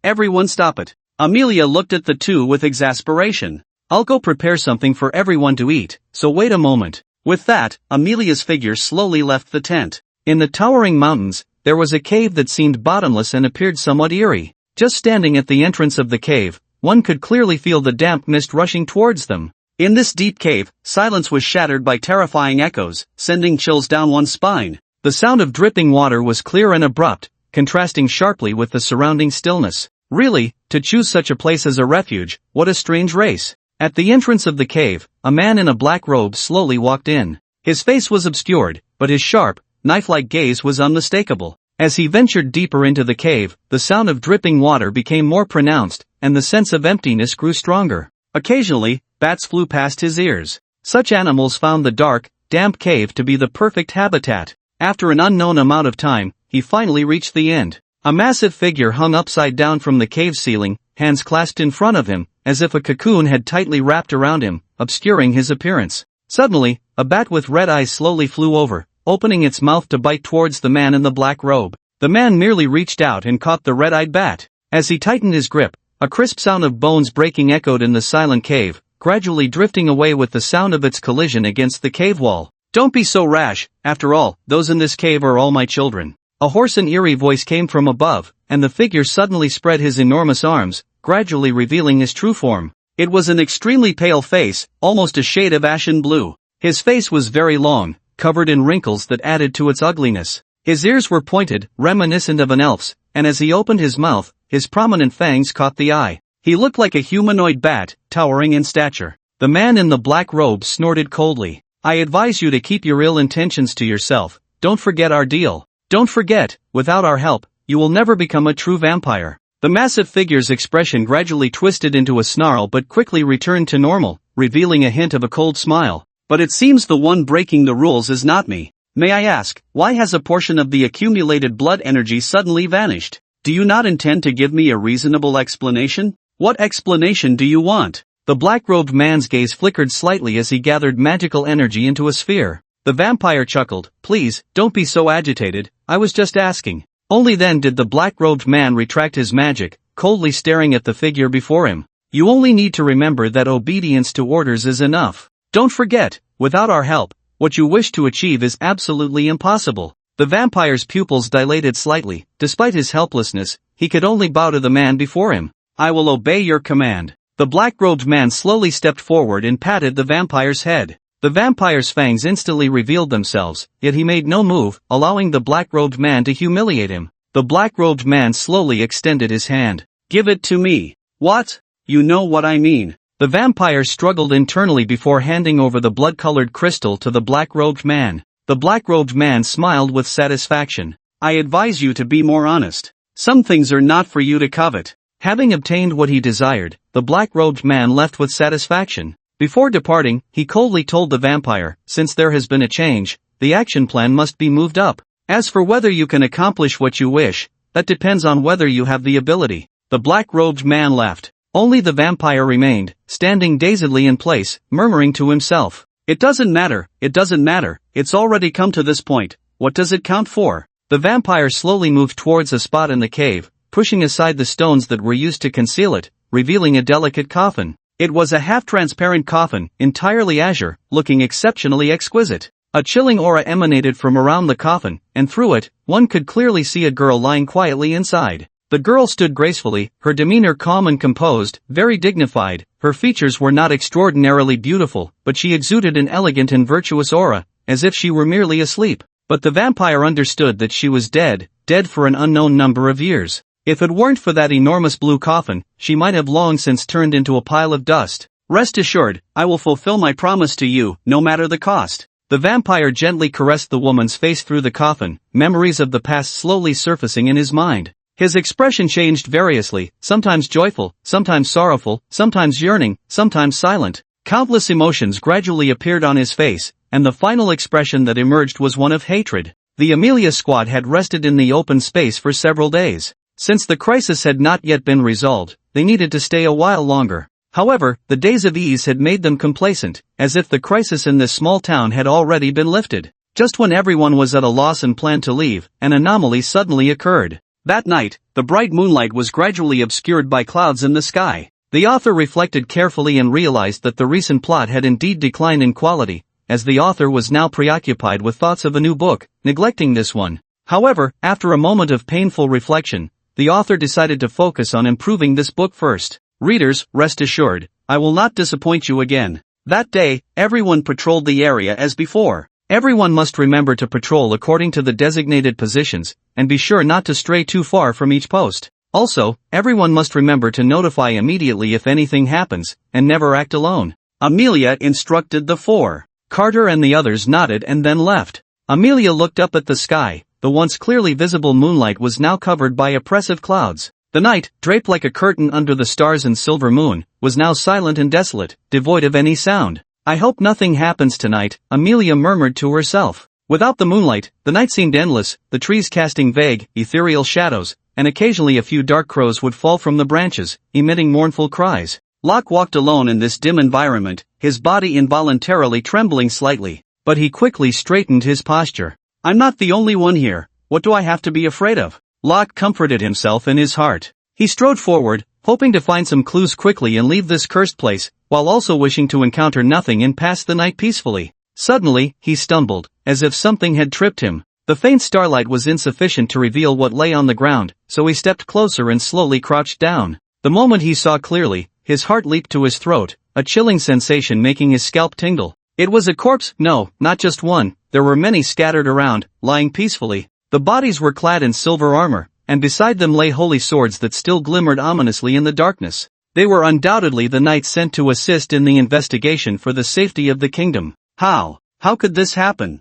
everyone stop it. Amelia looked at the two with exasperation. I'll go prepare something for everyone to eat, so wait a moment. With that, Amelia's figure slowly left the tent. In the towering mountains, there was a cave that seemed bottomless and appeared somewhat eerie. Just standing at the entrance of the cave, one could clearly feel the damp mist rushing towards them. In this deep cave, silence was shattered by terrifying echoes, sending chills down one's spine. The sound of dripping water was clear and abrupt, contrasting sharply with the surrounding stillness. Really, to choose such a place as a refuge, what a strange race. At the entrance of the cave, a man in a black robe slowly walked in. His face was obscured, but his sharp, knife-like gaze was unmistakable. As he ventured deeper into the cave, the sound of dripping water became more pronounced, and the sense of emptiness grew stronger. Occasionally, bats flew past his ears. Such animals found the dark, damp cave to be the perfect habitat. After an unknown amount of time, he finally reached the end. A massive figure hung upside down from the cave ceiling, hands clasped in front of him, as if a cocoon had tightly wrapped around him, obscuring his appearance. Suddenly, a bat with red eyes slowly flew over, opening its mouth to bite towards the man in the black robe. The man merely reached out and caught the red-eyed bat. As he tightened his grip, a crisp sound of bones breaking echoed in the silent cave, gradually drifting away with the sound of its collision against the cave wall. Don't be so rash, after all, those in this cave are all my children. A hoarse and eerie voice came from above, and the figure suddenly spread his enormous arms, gradually revealing his true form. It was an extremely pale face, almost a shade of ashen blue. His face was very long, covered in wrinkles that added to its ugliness. His ears were pointed, reminiscent of an elf's, and as he opened his mouth, his prominent fangs caught the eye. He looked like a humanoid bat, towering in stature. The man in the black robe snorted coldly. I advise you to keep your ill intentions to yourself. Don't forget our deal. Don't forget, without our help, you will never become a true vampire. The massive figure's expression gradually twisted into a snarl but quickly returned to normal, revealing a hint of a cold smile. But it seems the one breaking the rules is not me. May I ask, why has a portion of the accumulated blood energy suddenly vanished? Do you not intend to give me a reasonable explanation? What explanation do you want? The black-robed man's gaze flickered slightly as he gathered magical energy into a sphere. The vampire chuckled. Please, don't be so agitated, I was just asking. Only then did the black-robed man retract his magic, coldly staring at the figure before him. You only need to remember that obedience to orders is enough. Don't forget, without our help, what you wish to achieve is absolutely impossible. The vampire's pupils dilated slightly. Despite his helplessness, he could only bow to the man before him. I will obey your command. The black-robed man slowly stepped forward and patted the vampire's head. The vampire's fangs instantly revealed themselves, yet he made no move, allowing the black-robed man to humiliate him. The black-robed man slowly extended his hand. Give it to me. What? You know what I mean. The vampire struggled internally before handing over the blood-colored crystal to the black-robed man. The black-robed man smiled with satisfaction. I advise you to be more honest. Some things are not for you to covet. Having obtained what he desired, the black-robed man left with satisfaction. Before departing, he coldly told the vampire, since there has been a change, the action plan must be moved up. As for whether you can accomplish what you wish, that depends on whether you have the ability. The black-robed man left. Only the vampire remained, standing dazedly in place, murmuring to himself. It doesn't matter, it's already come to this point, what does it count for? The vampire slowly moved towards a spot in the cave, pushing aside the stones that were used to conceal it, revealing a delicate coffin. It was a half-transparent coffin, entirely azure, looking exceptionally exquisite. A chilling aura emanated from around the coffin, and through it, one could clearly see a girl lying quietly inside. The girl stood gracefully, her demeanor calm and composed, very dignified. Her features were not extraordinarily beautiful, but she exuded an elegant and virtuous aura, as if she were merely asleep. But the vampire understood that she was dead for an unknown number of years. If it weren't for that enormous blue coffin, she might have long since turned into a pile of dust. Rest assured, I will fulfill my promise to you, no matter the cost. The vampire gently caressed the woman's face through the coffin, memories of the past slowly surfacing in his mind. His expression changed variously, sometimes joyful, sometimes sorrowful, sometimes yearning, sometimes silent. Countless emotions gradually appeared on his face, and the final expression that emerged was one of hatred. The Amelia squad had rested in the open space for several days. Since the crisis had not yet been resolved, they needed to stay a while longer. However, the days of ease had made them complacent, as if the crisis in this small town had already been lifted. Just when everyone was at a loss and planned to leave, an anomaly suddenly occurred. That night, the bright moonlight was gradually obscured by clouds in the sky. The author reflected carefully and realized that the recent plot had indeed declined in quality, as the author was now preoccupied with thoughts of a new book, neglecting this one. However, after a moment of painful reflection, the author decided to focus on improving this book first. Readers, rest assured, I will not disappoint you again. That day, everyone patrolled the area as before. Everyone must remember to patrol according to the designated positions, and be sure not to stray too far from each post. Also, everyone must remember to notify immediately if anything happens, and never act alone. Amelia instructed the four. Carter and the others nodded and then left. Amelia looked up at the sky. The once clearly visible moonlight was now covered by oppressive clouds. The night, draped like a curtain under the stars and silver moon, was now silent and desolate, devoid of any sound. I hope nothing happens tonight, Amelia murmured to herself. Without the moonlight, the night seemed endless, the trees casting vague, ethereal shadows, and occasionally a few dark crows would fall from the branches, emitting mournful cries. Locke walked alone in this dim environment, his body involuntarily trembling slightly, but he quickly straightened his posture. I'm not the only one here, what do I have to be afraid of? Locke comforted himself in his heart. He strode forward, hoping to find some clues quickly and leave this cursed place, while also wishing to encounter nothing and pass the night peacefully. Suddenly, he stumbled, as if something had tripped him. The faint starlight was insufficient to reveal what lay on the ground, so he stepped closer and slowly crouched down. The moment he saw clearly, his heart leaped to his throat, a chilling sensation making his scalp tingle. It was a corpse, no, not just one, there were many scattered around, lying peacefully. The bodies were clad in silver armor, and beside them lay holy swords that still glimmered ominously in the darkness. They were undoubtedly the knights sent to assist in the investigation for the safety of the kingdom. How could this happen?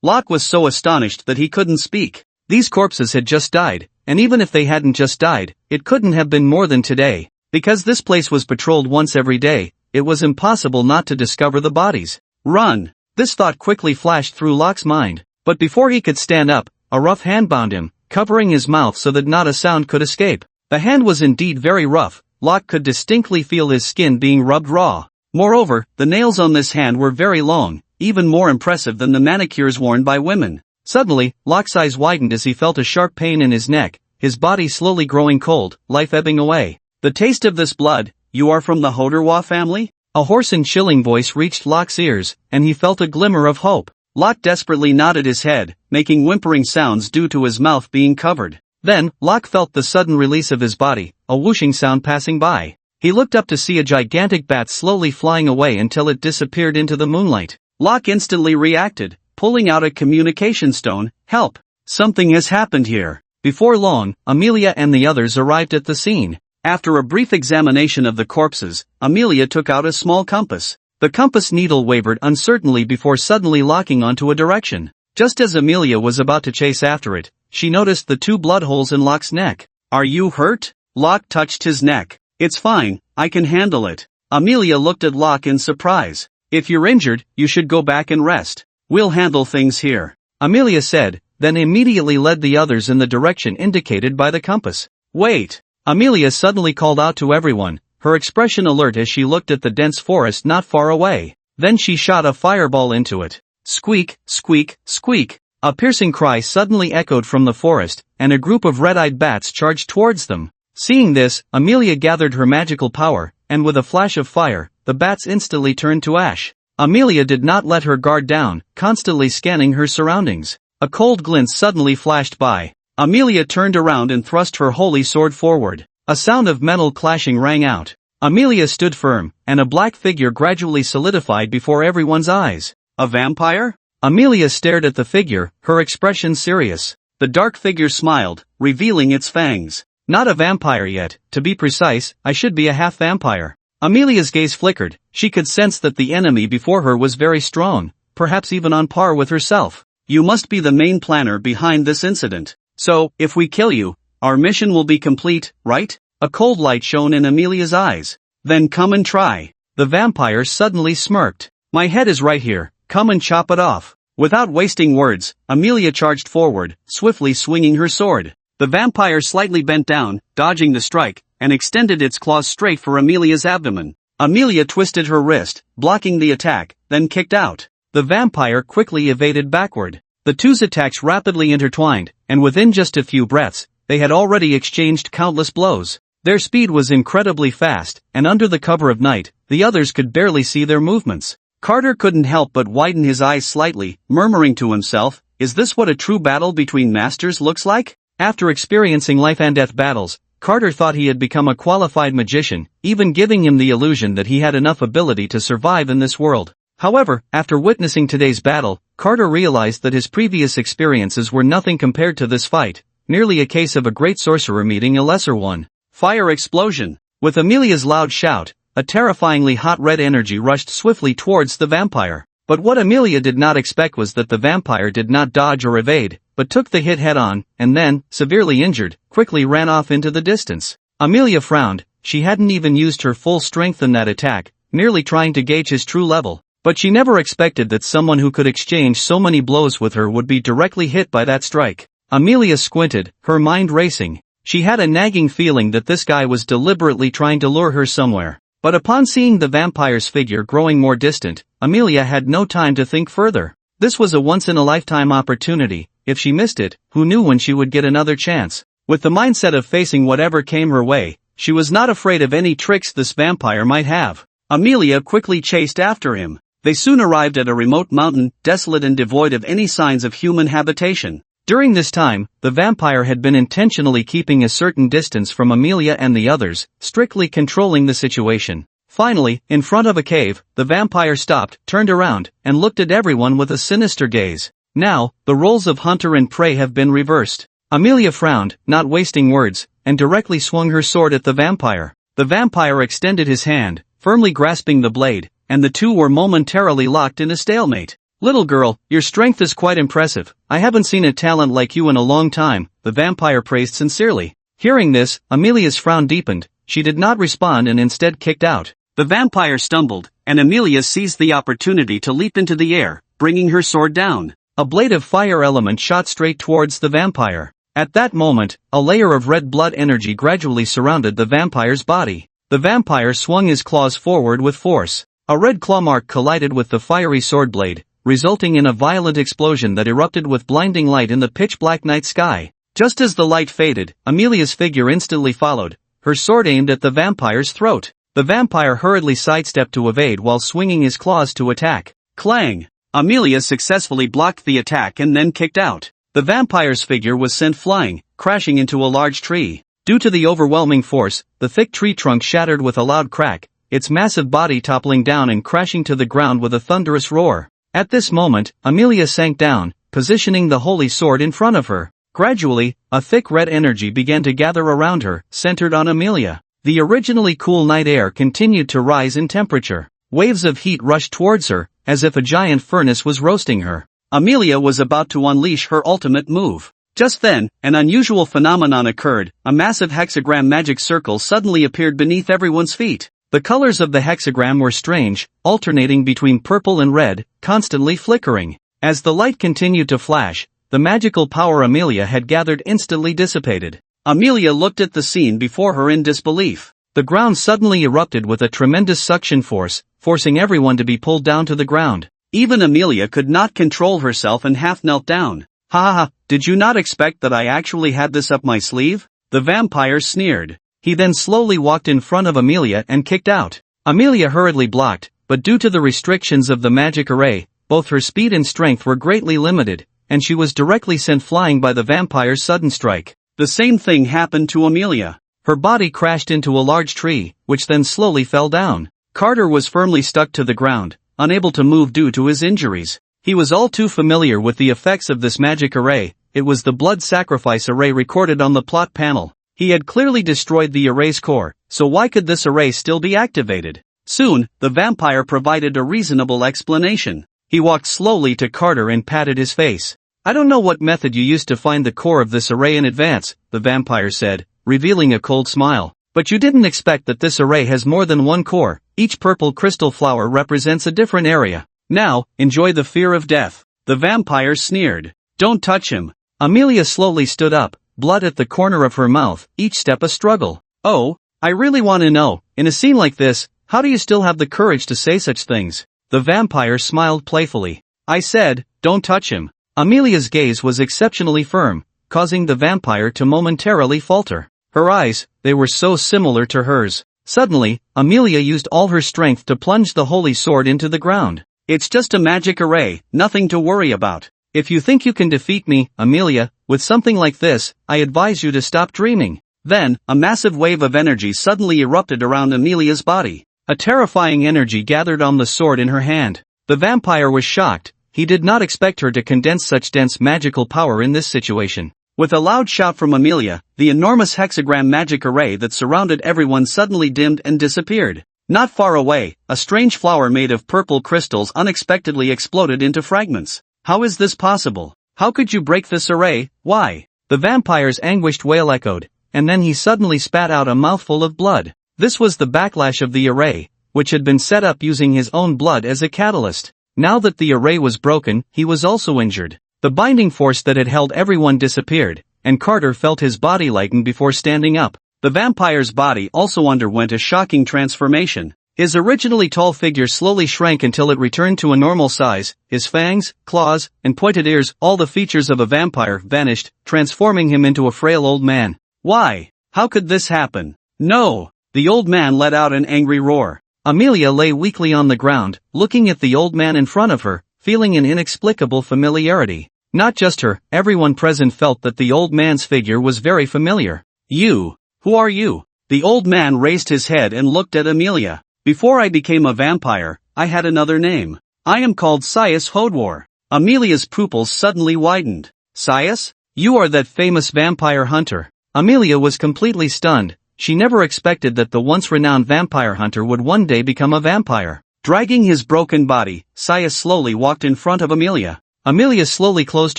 Locke was so astonished that he couldn't speak. These corpses had just died, and even if they hadn't just died, it couldn't have been more than today. Because this place was patrolled once every day, it was impossible not to discover the bodies. Run! This thought quickly flashed through Locke's mind, but before he could stand up, a rough hand bound him, covering his mouth so that not a sound could escape. The hand was indeed very rough. Locke could distinctly feel his skin being rubbed raw. Moreover, the nails on this hand were very long, even more impressive than the manicures worn by women. Suddenly, Locke's eyes widened as he felt a sharp pain in his neck, his body slowly growing cold, life ebbing away. The taste of this blood. You are from the Hoderwa family? A hoarse and chilling voice reached Locke's ears, and he felt a glimmer of hope. Locke desperately nodded his head, making whimpering sounds due to his mouth being covered. Then, Locke felt the sudden release of his body, a whooshing sound passing by. He looked up to see a gigantic bat slowly flying away until it disappeared into the moonlight. Locke instantly reacted, pulling out a communication stone. Help! Something has happened here. Before long, Amelia and the others arrived at the scene. After a brief examination of the corpses, Amelia took out a small compass. The compass needle wavered uncertainly before suddenly locking onto a direction. Just as Amelia was about to chase after it, she noticed the 2 blood holes in Locke's neck. Are you hurt? Locke touched his neck. It's fine, I can handle it. Amelia looked at Locke in surprise. If you're injured, you should go back and rest. We'll handle things here, Amelia said, then immediately led the others in the direction indicated by the compass. Wait! Amelia suddenly called out to everyone, her expression alert as she looked at the dense forest not far away. Then she shot a fireball into it. Squeak, squeak, squeak. A piercing cry suddenly echoed from the forest, and a group of red-eyed bats charged towards them. Seeing this, Amelia gathered her magical power, and with a flash of fire, the bats instantly turned to ash. Amelia did not let her guard down, constantly scanning her surroundings. A cold glint suddenly flashed by. Amelia turned around and thrust her holy sword forward. A sound of metal clashing rang out. Amelia stood firm, and a black figure gradually solidified before everyone's eyes. A vampire? Amelia stared at the figure, her expression serious. The dark figure smiled, revealing its fangs. Not a vampire yet, to be precise, I should be a half-vampire. Amelia's gaze flickered. She could sense that the enemy before her was very strong, perhaps even on par with herself. You must be the main planner behind this incident. So, if we kill you, our mission will be complete, right? A cold light shone in Amelia's eyes. Then come and try. The vampire suddenly smirked. My head is right here, come and chop it off. Without wasting words, Amelia charged forward, swiftly swinging her sword. The vampire slightly bent down, dodging the strike, and extended its claws straight for Amelia's abdomen. Amelia twisted her wrist, blocking the attack, then kicked out. The vampire quickly evaded backward. The two's attacks rapidly intertwined, and within just a few breaths, they had already exchanged countless blows. Their speed was incredibly fast, and under the cover of night, the others could barely see their movements. Carter couldn't help but widen his eyes slightly, murmuring to himself, is this what a true battle between masters looks like? After experiencing life-and-death battles, Carter thought he had become a qualified magician, even giving him the illusion that he had enough ability to survive in this world. However, after witnessing today's battle, Carter realized that his previous experiences were nothing compared to this fight, merely a case of a great sorcerer meeting a lesser one. Fire explosion! With Amelia's loud shout, a terrifyingly hot red energy rushed swiftly towards the vampire. But what Amelia did not expect was that the vampire did not dodge or evade, but took the hit head-on, and then, severely injured, quickly ran off into the distance. Amelia frowned. She hadn't even used her full strength in that attack, merely trying to gauge his true level. But she never expected that someone who could exchange so many blows with her would be directly hit by that strike. Amelia squinted, her mind racing. She had a nagging feeling that this guy was deliberately trying to lure her somewhere. But upon seeing the vampire's figure growing more distant, Amelia had no time to think further. This was a once-in-a-lifetime opportunity. If she missed it, who knew when she would get another chance? With the mindset of facing whatever came her way, she was not afraid of any tricks this vampire might have. Amelia quickly chased after him. They soon arrived at a remote mountain, desolate and devoid of any signs of human habitation. During this time, the vampire had been intentionally keeping a certain distance from Amelia and the others, strictly controlling the situation. Finally, in front of a cave, the vampire stopped, turned around, and looked at everyone with a sinister gaze. Now, the roles of hunter and prey have been reversed. Amelia frowned, not wasting words, and directly swung her sword at the vampire. The vampire extended his hand, firmly grasping the blade, and the two were momentarily locked in a stalemate. Little girl, your strength is quite impressive. I haven't seen a talent like you in a long time, the vampire praised sincerely. Hearing this, Amelia's frown deepened. She did not respond and instead kicked out. The vampire stumbled, and Amelia seized the opportunity to leap into the air, bringing her sword down. A blade of fire element shot straight towards the vampire. At that moment, a layer of red blood energy gradually surrounded the vampire's body. The vampire swung his claws forward with force. A red claw mark collided with the fiery sword blade, resulting in a violent explosion that erupted with blinding light in the pitch-black night sky. Just as the light faded, Amelia's figure instantly followed, her sword aimed at the vampire's throat. The vampire hurriedly sidestepped to evade while swinging his claws to attack. Clang! Amelia successfully blocked the attack and then kicked out. The vampire's figure was sent flying, crashing into a large tree. Due to the overwhelming force, the thick tree trunk shattered with a loud crack, its massive body toppling down and crashing to the ground with a thunderous roar. At this moment, Amelia sank down, positioning the holy sword in front of her. Gradually, a thick red energy began to gather around her, centered on Amelia. The originally cool night air continued to rise in temperature. Waves of heat rushed towards her, as if a giant furnace was roasting her. Amelia was about to unleash her ultimate move. Just then, an unusual phenomenon occurred. A massive hexagram magic circle suddenly appeared beneath everyone's feet. The colors of the hexagram were strange, alternating between purple and red, constantly flickering. As the light continued to flash, the magical power Amelia had gathered instantly dissipated. Amelia looked at the scene before her in disbelief. The ground suddenly erupted with a tremendous suction force, forcing everyone to be pulled down to the ground. Even Amelia could not control herself and half knelt down. Ha ha ha, did you not expect that I actually had this up my sleeve? The vampire sneered. He then slowly walked in front of Amelia and kicked out. Amelia hurriedly blocked, but due to the restrictions of the magic array, both her speed and strength were greatly limited, and she was directly sent flying by the vampire's sudden strike. The same thing happened to Amelia. Her body crashed into a large tree, which then slowly fell down. Carter was firmly stuck to the ground, unable to move due to his injuries. He was all too familiar with the effects of this magic array. It was the blood sacrifice array recorded on the plot panel. He had clearly destroyed the array's core, so why could this array still be activated? Soon, the vampire provided a reasonable explanation. He walked slowly to Carter and patted his face. I don't know what method you used to find the core of this array in advance, the vampire said, revealing a cold smile. But you didn't expect that this array has more than one core. Each purple crystal flower represents a different area. Now, enjoy the fear of death. The vampire sneered. Don't touch him. Amelia slowly stood up, blood at the corner of her mouth, each step a struggle. Oh, I really want to know, in a scene like this, how do you still have the courage to say such things? The vampire smiled playfully. I said, don't touch him. Amelia's gaze was exceptionally firm, causing the vampire to momentarily falter. Her eyes, they were so similar to hers. Suddenly, Amelia used all her strength to plunge the holy sword into the ground. It's just a magic array, nothing to worry about. If you think you can defeat me, Amelia, with something like this, I advise you to stop dreaming. Then, a massive wave of energy suddenly erupted around Amelia's body. A terrifying energy gathered on the sword in her hand. The vampire was shocked. He did not expect her to condense such dense magical power in this situation. With a loud shout from Amelia, the enormous hexagram magic array that surrounded everyone suddenly dimmed and disappeared. Not far away, a strange flower made of purple crystals unexpectedly exploded into fragments. How is this possible? How could you break this array? Why? The vampire's anguished wail echoed, and then he suddenly spat out a mouthful of blood. This was the backlash of the array, which had been set up using his own blood as a catalyst. Now that the array was broken, he was also injured. The binding force that had held everyone disappeared, and Carter felt his body lighten before standing up. The vampire's body also underwent a shocking transformation. His originally tall figure slowly shrank until it returned to a normal size. His fangs, claws, and pointed ears, all the features of a vampire, vanished, transforming him into a frail old man. Why? How could this happen? No! The old man let out an angry roar. Amelia lay weakly on the ground, looking at the old man in front of her, feeling an inexplicable familiarity. Not just her, everyone present felt that the old man's figure was very familiar. You. Who are you? The old man raised his head and looked at Amelia. Before I became a vampire, I had another name. I am called Sias Hodwar. Amelia's pupils suddenly widened. Sias? You are that famous vampire hunter. Amelia was completely stunned. She never expected that the once renowned vampire hunter would one day become a vampire. Dragging his broken body, Saya slowly walked in front of Amelia. Amelia slowly closed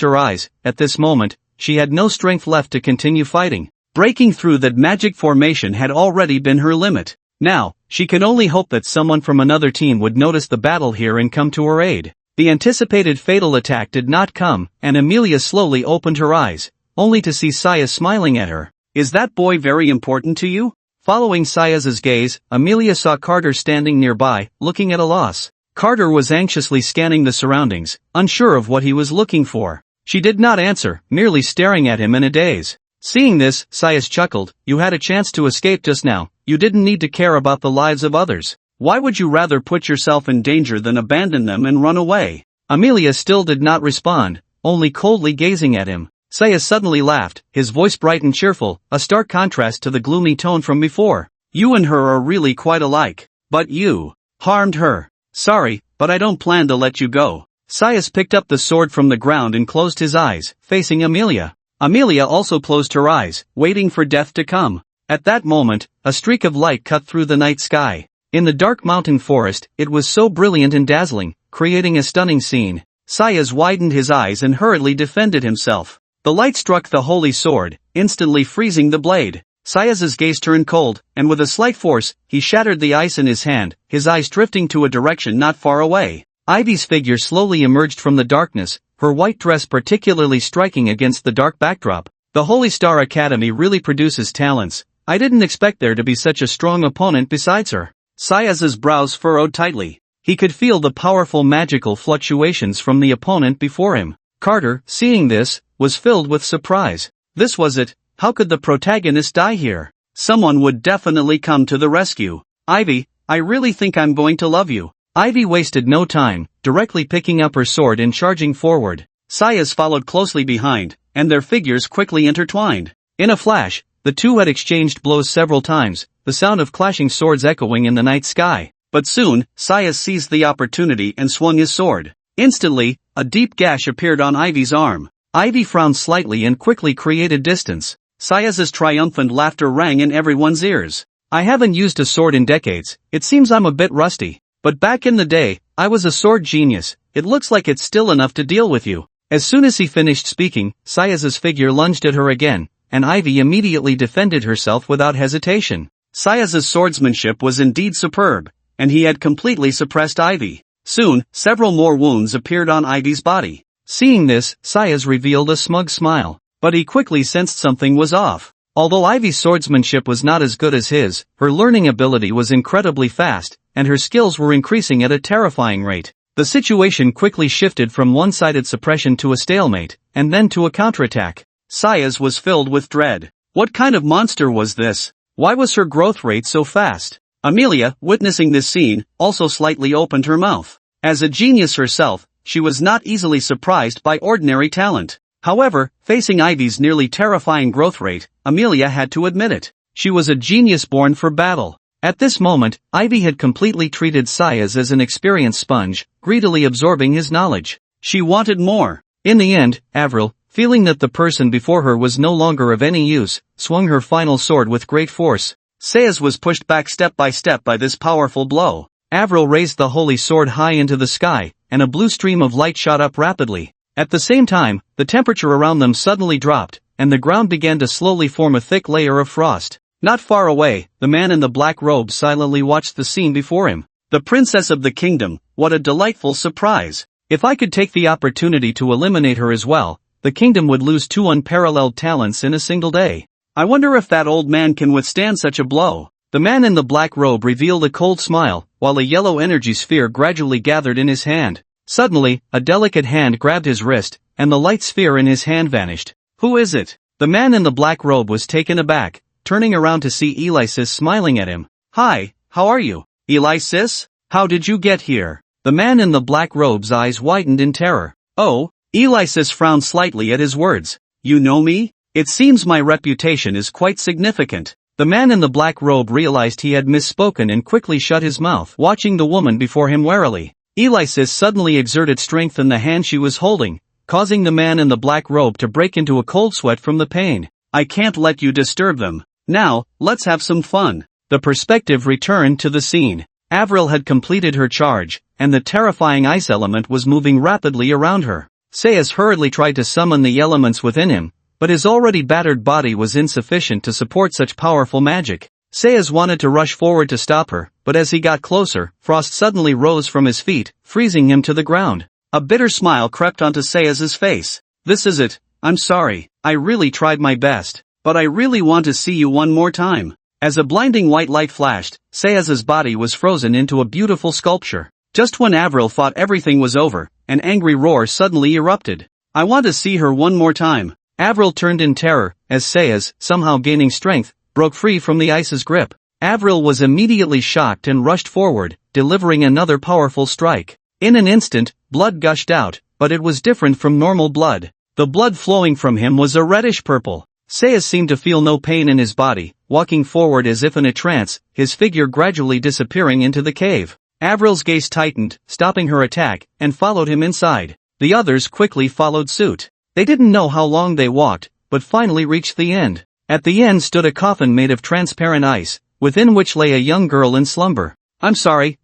her eyes. At this moment, she had no strength left to continue fighting. Breaking through that magic formation had already been her limit. Now, she could only hope that someone from another team would notice the battle here and come to her aid. The anticipated fatal attack did not come, and Amelia slowly opened her eyes, only to see Saya smiling at her. Is that boy very important to you? Following Saya's gaze, Amelia saw Carter standing nearby, looking at a loss. Carter was anxiously scanning the surroundings, unsure of what he was looking for. She did not answer, merely staring at him in a daze. Seeing this, Saya chuckled. You had a chance to escape just now. You didn't need to care about the lives of others. Why would you rather put yourself in danger than abandon them and run away? Amelia still did not respond, only coldly gazing at him. Saya suddenly laughed, his voice bright and cheerful, a stark contrast to the gloomy tone from before. You and her are really quite alike. But you harmed her. Sorry, but I don't plan to let you go. Saya picked up the sword from the ground and closed his eyes, facing Amelia. Amelia also closed her eyes, waiting for death to come. At that moment, a streak of light cut through the night sky. In the dark mountain forest, it was so brilliant and dazzling, creating a stunning scene. Sayas widened his eyes and hurriedly defended himself. The light struck the holy sword, instantly freezing the blade. Sayas's gaze turned cold, and with a slight force, he shattered the ice in his hand, his eyes drifting to a direction not far away. Ivy's figure slowly emerged from the darkness, her white dress particularly striking against the dark backdrop. The Holy Star Academy really produces talents. I didn't expect there to be such a strong opponent besides her. Sayas's brows furrowed tightly. He could feel the powerful magical fluctuations from the opponent before him. Carter, seeing this, was filled with surprise. This was it. How could the protagonist die here? Someone would definitely come to the rescue. Ivy, I really think I'm going to love you. Ivy wasted no time, directly picking up her sword and charging forward. Sayas followed closely behind, and their figures quickly intertwined. In a flash, the two had exchanged blows several times, the sound of clashing swords echoing in the night sky. But soon, Sayas seized the opportunity and swung his sword. Instantly, a deep gash appeared on Ivy's arm. Ivy frowned slightly and quickly created distance. Sayas's triumphant laughter rang in everyone's ears. I haven't used a sword in decades, it seems I'm a bit rusty. But back in the day, I was a sword genius. It looks like it's still enough to deal with you. As soon as he finished speaking, Sayas's figure lunged at her again, and Ivy immediately defended herself without hesitation. Sayas's swordsmanship was indeed superb, and he had completely suppressed Ivy. Soon, several more wounds appeared on Ivy's body. Seeing this, Sayas revealed a smug smile. But he quickly sensed something was off. Although Ivy's swordsmanship was not as good as his, her learning ability was incredibly fast, and her skills were increasing at a terrifying rate. The situation quickly shifted from one-sided suppression to a stalemate, and then to a counterattack. Sayas was filled with dread. What kind of monster was this? Why was her growth rate so fast? Amelia, witnessing this scene, also slightly opened her mouth. As a genius herself, she was not easily surprised by ordinary talent. However, facing Ivy's nearly terrifying growth rate, Amelia had to admit it. She was a genius born for battle. At this moment, Ivy had completely treated Sayas as an experienced sponge, greedily absorbing his knowledge. She wanted more. In the end, Avril, feeling that the person before her was no longer of any use, swung her final sword with great force. Sayas was pushed back step by this powerful blow. Avril raised the holy sword high into the sky, and a blue stream of light shot up rapidly. At the same time, the temperature around them suddenly dropped, and the ground began to slowly form a thick layer of frost. Not far away, the man in the black robe silently watched the scene before him. The princess of the kingdom, what a delightful surprise. If I could take the opportunity to eliminate her as well, the kingdom would lose two unparalleled talents in a single day. I wonder if that old man can withstand such a blow. The man in the black robe revealed a cold smile, while a yellow energy sphere gradually gathered in his hand. Suddenly, a delicate hand grabbed his wrist, and the light sphere in his hand vanished. Who is it? The man in the black robe was taken aback, turning around to see Alexis smiling at him. Hi, how are you? Alexis? How did you get here? The man in the black robe's eyes widened in terror. Oh, Alexis frowned slightly at his words. You know me? It seems my reputation is quite significant. The man in the black robe realized he had misspoken and quickly shut his mouth, watching the woman before him warily. Alexis suddenly exerted strength in the hand she was holding, causing the man in the black robe to break into a cold sweat from the pain. I can't let you disturb them. Now, let's have some fun. The perspective returned to the scene. Avril had completed her charge, and the terrifying ice element was moving rapidly around her. Sayas hurriedly tried to summon the elements within him, but his already battered body was insufficient to support such powerful magic. Sayas wanted to rush forward to stop her, but as he got closer, Frost suddenly rose from his feet, freezing him to the ground. A bitter smile crept onto Sayas's face. "This is it, I'm sorry, I really tried my best, but I really want to see you one more time." As a blinding white light flashed, Sayas's body was frozen into a beautiful sculpture. Just when Avril thought everything was over, an angry roar suddenly erupted. "I want to see her one more time." Avril turned in terror, as Sayas, somehow gaining strength, broke free from the ice's grip. Avril was immediately shocked and rushed forward, delivering another powerful strike. In an instant, blood gushed out, but it was different from normal blood. The blood flowing from him was a reddish purple. Sayas seemed to feel no pain in his body, walking forward as if in a trance, his figure gradually disappearing into the cave. Avril's gaze tightened, stopping her attack, and followed him inside. The others quickly followed suit. They didn't know how long they walked, but finally reached the end. At the end stood a coffin made of transparent ice, within which lay a young girl in slumber. I'm sorry.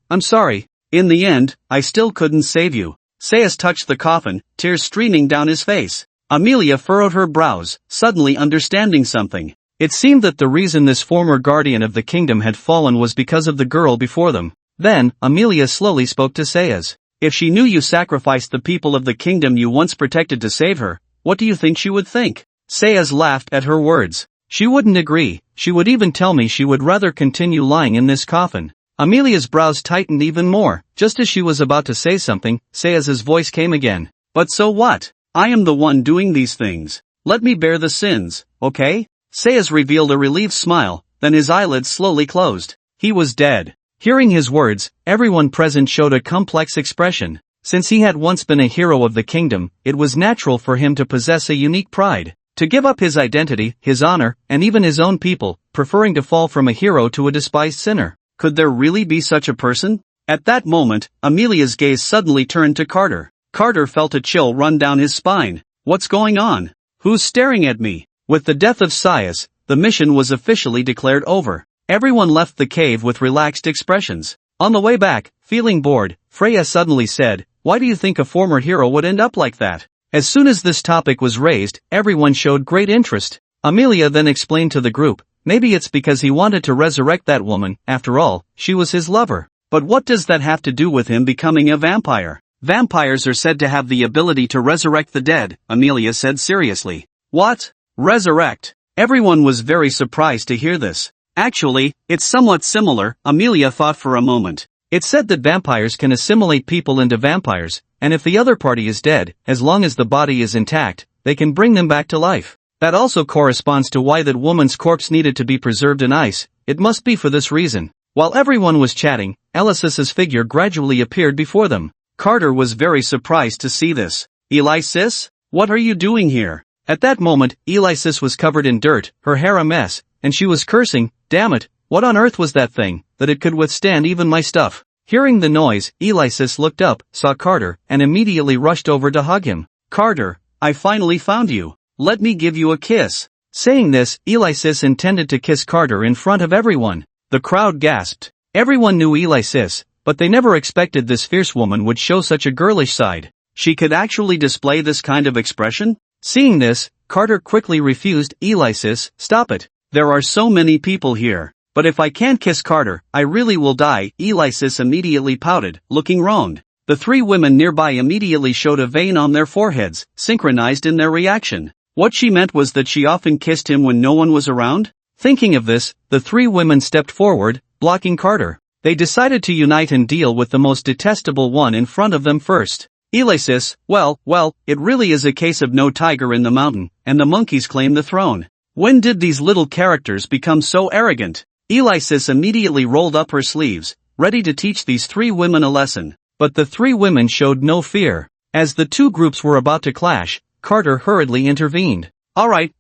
In the end, I still couldn't save you." Sayas touched the coffin, tears streaming down his face. Amelia furrowed her brows, suddenly understanding something. It seemed that the reason this former guardian of the kingdom had fallen was because of the girl before them. Then, Amelia slowly spoke to Sayas. "If she knew you sacrificed the people of the kingdom you once protected to save her, what do you think she would think?" Sayas laughed at her words. "She wouldn't agree, she would even tell me she would rather continue lying in this coffin." Amelia's brows tightened even more. Just as she was about to say something, Sayas's voice came again. "But so what? I am the one doing these things. Let me bear the sins, okay?" Sayas revealed a relieved smile, then his eyelids slowly closed. He was dead. Hearing his words, everyone present showed a complex expression. Since he had once been a hero of the kingdom, it was natural for him to possess a unique pride. To give up his identity, his honor, and even his own people, preferring to fall from a hero to a despised sinner. Could there really be such a person? At that moment, Amelia's gaze suddenly turned to Carter. Carter felt a chill run down his spine. What's going on? Who's staring at me? With the death of Sayas, the mission was officially declared over. Everyone left the cave with relaxed expressions. On the way back, feeling bored, Freya suddenly said, "Why do you think a former hero would end up like that?" As soon as this topic was raised, everyone showed great interest. Amelia then explained to the group, maybe it's because he wanted to resurrect that woman, after all, she was his lover. But what does that have to do with him becoming a vampire? Vampires are said to have the ability to resurrect the dead, Amelia said seriously. What? Resurrect? Everyone was very surprised to hear this. Actually, it's somewhat similar, Amelia thought for a moment. It's said that vampires can assimilate people into vampires, and if the other party is dead, as long as the body is intact, they can bring them back to life. That also corresponds to why that woman's corpse needed to be preserved in ice. It must be for this reason. While everyone was chatting, Alexis's figure gradually appeared before them. Carter was very surprised to see this. Alexis? What are you doing here? At that moment, Alexis was covered in dirt, her hair a mess, and she was cursing, "Damn it, what on earth was that thing, that it could withstand even my stuff?" Hearing the noise, Alexis looked up, saw Carter, and immediately rushed over to hug him. "Carter, I finally found you. Let me give you a kiss." Saying this, Alexis intended to kiss Carter in front of everyone. The crowd gasped. Everyone knew Alexis, but they never expected this fierce woman would show such a girlish side. She could actually display this kind of expression? Seeing this, Carter quickly refused. "Alexis, stop it. There are so many people here. But if I can't kiss Carter, I really will die." Alexis immediately pouted, looking wronged. The three women nearby immediately showed a vein on their foreheads, synchronized in their reaction. What she meant was that she often kissed him when no one was around? Thinking of this, the three women stepped forward, blocking Carter. They decided to unite and deal with the most detestable one in front of them first. Alexis, well, it really is a case of no tiger in the mountain, and the monkeys claim the throne. When did these little characters become so arrogant? Alexis immediately rolled up her sleeves, ready to teach these three women a lesson. But the three women showed no fear. As the two groups were about to clash, Carter hurriedly intervened. All right,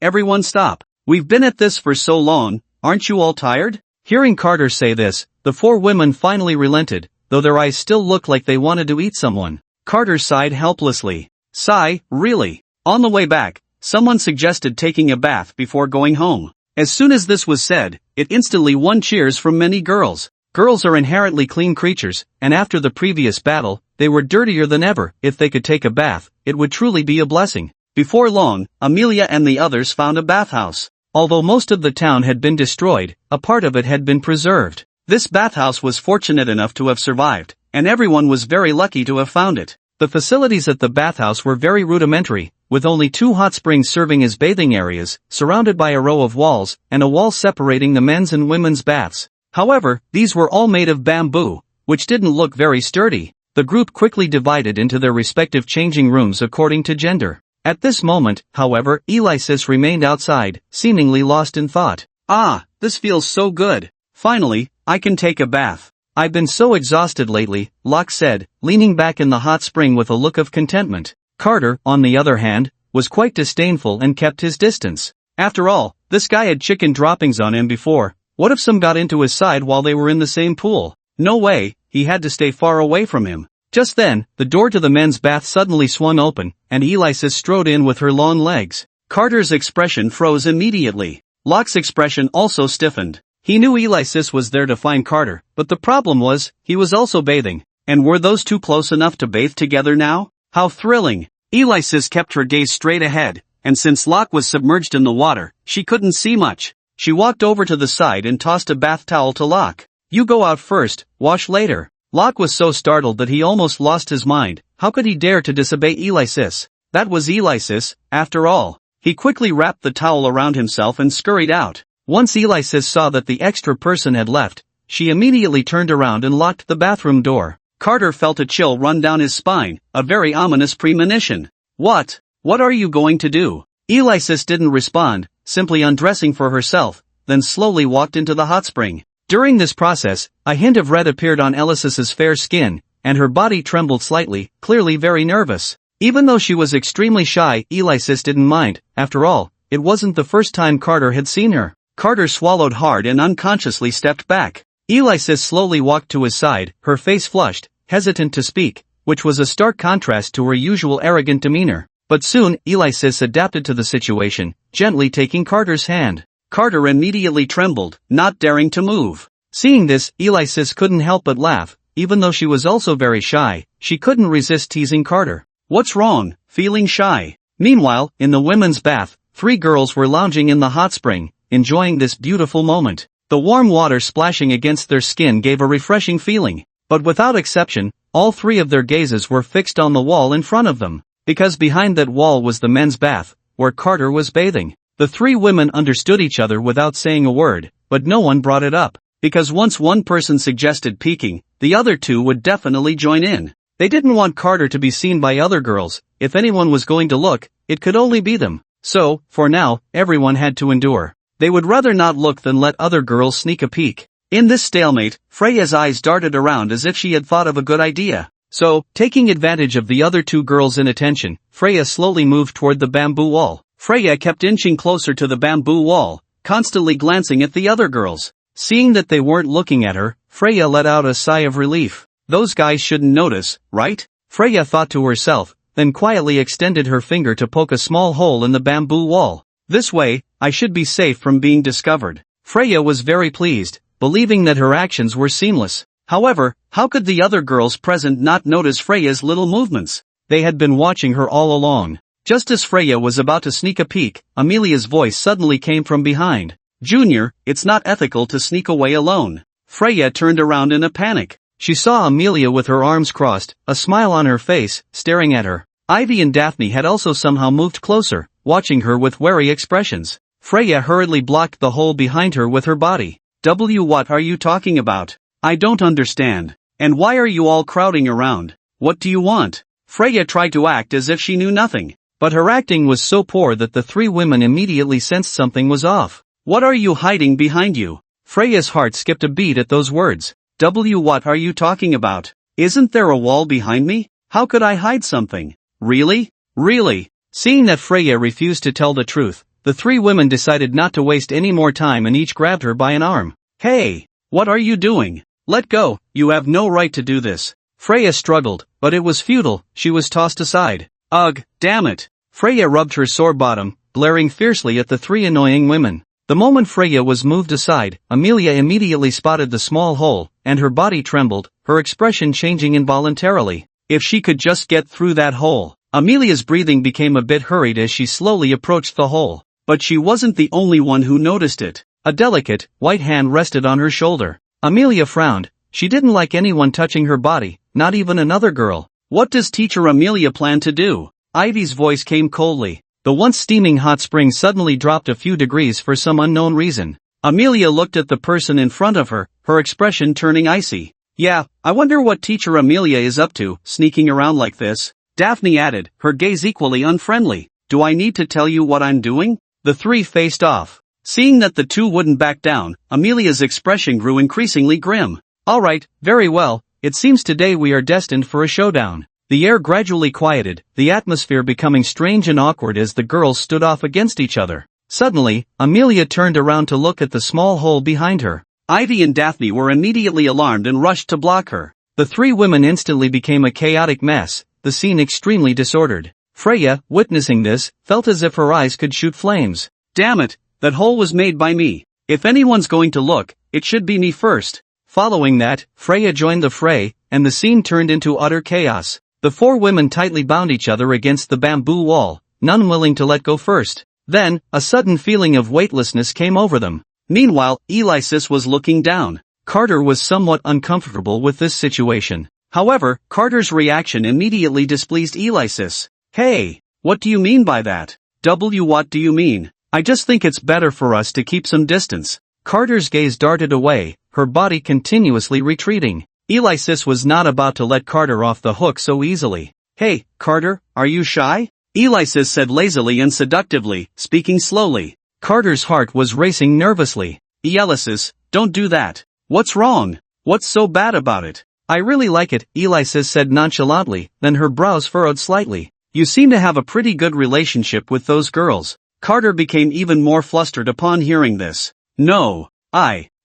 everyone stop. We've been at this for so long, aren't you all tired? Hearing Carter say this, the four women finally relented, though their eyes still looked like they wanted to eat someone. Carter sighed helplessly. Sigh, really? On the way back, someone suggested taking a bath before going home. As soon as this was said, it instantly won cheers from many girls. Girls are inherently clean creatures, and after the previous battle, they were dirtier than ever. If they could take a bath, it would truly be a blessing. Before long, Amelia and the others found a bathhouse. Although most of the town had been destroyed, a part of it had been preserved. This bathhouse was fortunate enough to have survived, and everyone was very lucky to have found it. The facilities at the bathhouse were very rudimentary, with only 2 hot springs serving as bathing areas, surrounded by a row of walls, and a wall separating the men's and women's baths. However, these were all made of bamboo, which didn't look very sturdy. The group quickly divided into their respective changing rooms according to gender. At this moment, however, Alexis remained outside, seemingly lost in thought. Ah, this feels so good. Finally, I can take a bath. I've been so exhausted lately, Locke said, leaning back in the hot spring with a look of contentment. Carter, on the other hand, was quite disdainful and kept his distance. After all, this guy had chicken droppings on him before. What if some got into his side while they were in the same pool? No way, he had to stay far away from him. Just then, the door to the men's bath suddenly swung open, and Alexis strode in with her long legs. Carter's expression froze immediately. Locke's expression also stiffened. He knew Alexis was there to find Carter, but the problem was, he was also bathing. And were those two close enough to bathe together now? How thrilling! Alexis kept her gaze straight ahead, and since Locke was submerged in the water, she couldn't see much. She walked over to the side and tossed a bath towel to Locke. You go out first, wash later. Locke was so startled that he almost lost his mind. How could he dare to disobey Alexis? That was Alexis, after all. He quickly wrapped the towel around himself and scurried out. Once Alexis saw that the extra person had left, she immediately turned around and locked the bathroom door. Carter felt a chill run down his spine, a very ominous premonition. What are you going to do? Alexis didn't respond, simply undressing for herself, then slowly walked into the hot spring. During this process, a hint of red appeared on Alexis's fair skin, and her body trembled slightly, clearly very nervous. Even though she was extremely shy, Alexis didn't mind. After all, it wasn't the first time Carter had seen her. Carter swallowed hard and unconsciously stepped back. Alexis slowly walked to his side, her face flushed, hesitant to speak, which was a stark contrast to her usual arrogant demeanor. But soon, Alexis adapted to the situation, gently taking Carter's hand. Carter immediately trembled, not daring to move. Seeing this, Alexis couldn't help but laugh. Even though she was also very shy, she couldn't resist teasing Carter. What's wrong, feeling shy? Meanwhile, in the women's bath, 3 girls were lounging in the hot spring, enjoying this beautiful moment. The warm water splashing against their skin gave a refreshing feeling. But without exception, all 3 of their gazes were fixed on the wall in front of them. Because behind that wall was the men's bath, where Carter was bathing. The 3 women understood each other without saying a word, but no one brought it up. Because once one person suggested peeking, the other 2 would definitely join in. They didn't want Carter to be seen by other girls. If anyone was going to look, it could only be them. So, for now, everyone had to endure. They would rather not look than let other girls sneak a peek. In this stalemate, Freya's eyes darted around as if she had thought of a good idea. So, taking advantage of the other 2 girls' inattention, Freya slowly moved toward the bamboo wall. Freya kept inching closer to the bamboo wall, constantly glancing at the other girls. Seeing that they weren't looking at her, Freya let out a sigh of relief. Those guys shouldn't notice, right? Freya thought to herself, then quietly extended her finger to poke a small hole in the bamboo wall. This way, I should be safe from being discovered. Freya was very pleased, believing that her actions were seamless. However, how could the other girls present not notice Freya's little movements? They had been watching her all along. Just as Freya was about to sneak a peek, Amelia's voice suddenly came from behind. Junior, it's not ethical to sneak away alone. Freya turned around in a panic. She saw Amelia with her arms crossed, a smile on her face, staring at her. Ivy and Daphne had also somehow moved closer, watching her with wary expressions. Freya hurriedly blocked the hole behind her with her body. What are you talking about? I don't understand. And why are you all crowding around? What do you want? Freya tried to act as if she knew nothing. But her acting was so poor that the 3 women immediately sensed something was off. What are you hiding behind you? Freya's heart skipped a beat at those words. What are you talking about? Isn't there a wall behind me? How could I hide something? Really? Really? Seeing that Freya refused to tell the truth, the 3 women decided not to waste any more time and each grabbed her by an arm. Hey! What are you doing? Let go, you have no right to do this. Freya struggled, but it was futile, she was tossed aside. Ugh, damn it. Freya rubbed her sore bottom, glaring fiercely at the 3 annoying women. The moment Freya was moved aside, Amelia immediately spotted the small hole, and her body trembled, her expression changing involuntarily. If she could just get through that hole. Amelia's breathing became a bit hurried as she slowly approached the hole. But she wasn't the only one who noticed it. A delicate, white hand rested on her shoulder. Amelia frowned. She didn't like anyone touching her body, not even another girl. What does Teacher Amelia plan to do? Ivy's voice came coldly. The once steaming hot spring suddenly dropped a few degrees for some unknown reason. Amelia looked at the person in front of her, her expression turning icy. Yeah, I wonder what Teacher Amelia is up to, sneaking around like this. Daphne added, her gaze equally unfriendly. Do I need to tell you what I'm doing? The three faced off. Seeing that the two wouldn't back down, Amelia's expression grew increasingly grim. Alright, very well, it seems today we are destined for a showdown. The air gradually quieted, the atmosphere becoming strange and awkward as the girls stood off against each other. Suddenly, Amelia turned around to look at the small hole behind her. Ivy and Daphne were immediately alarmed and rushed to block her. The three women instantly became a chaotic mess, the scene extremely disordered. Freya, witnessing this, felt as if her eyes could shoot flames. Damn it, that hole was made by me. If anyone's going to look, it should be me first. Following that, Freya joined the fray, and the scene turned into utter chaos. The four women tightly bound each other against the bamboo wall, none willing to let go first. Then, a sudden feeling of weightlessness came over them. Meanwhile, Alexis was looking down. Carter was somewhat uncomfortable with this situation. However, Carter's reaction immediately displeased Alexis. Hey, what do you mean by that? What do you mean? I just think it's better for us to keep some distance. Carter's gaze darted away, her body continuously retreating. Alexis was not about to let Carter off the hook so easily. Hey, Carter, are you shy? Alexis said lazily and seductively, speaking slowly. Carter's heart was racing nervously. Alexis, don't do that. What's wrong? What's so bad about it? I really like it, Alexis said nonchalantly, then her brows furrowed slightly. You seem to have a pretty good relationship with those girls. Carter became even more flustered upon hearing this. No,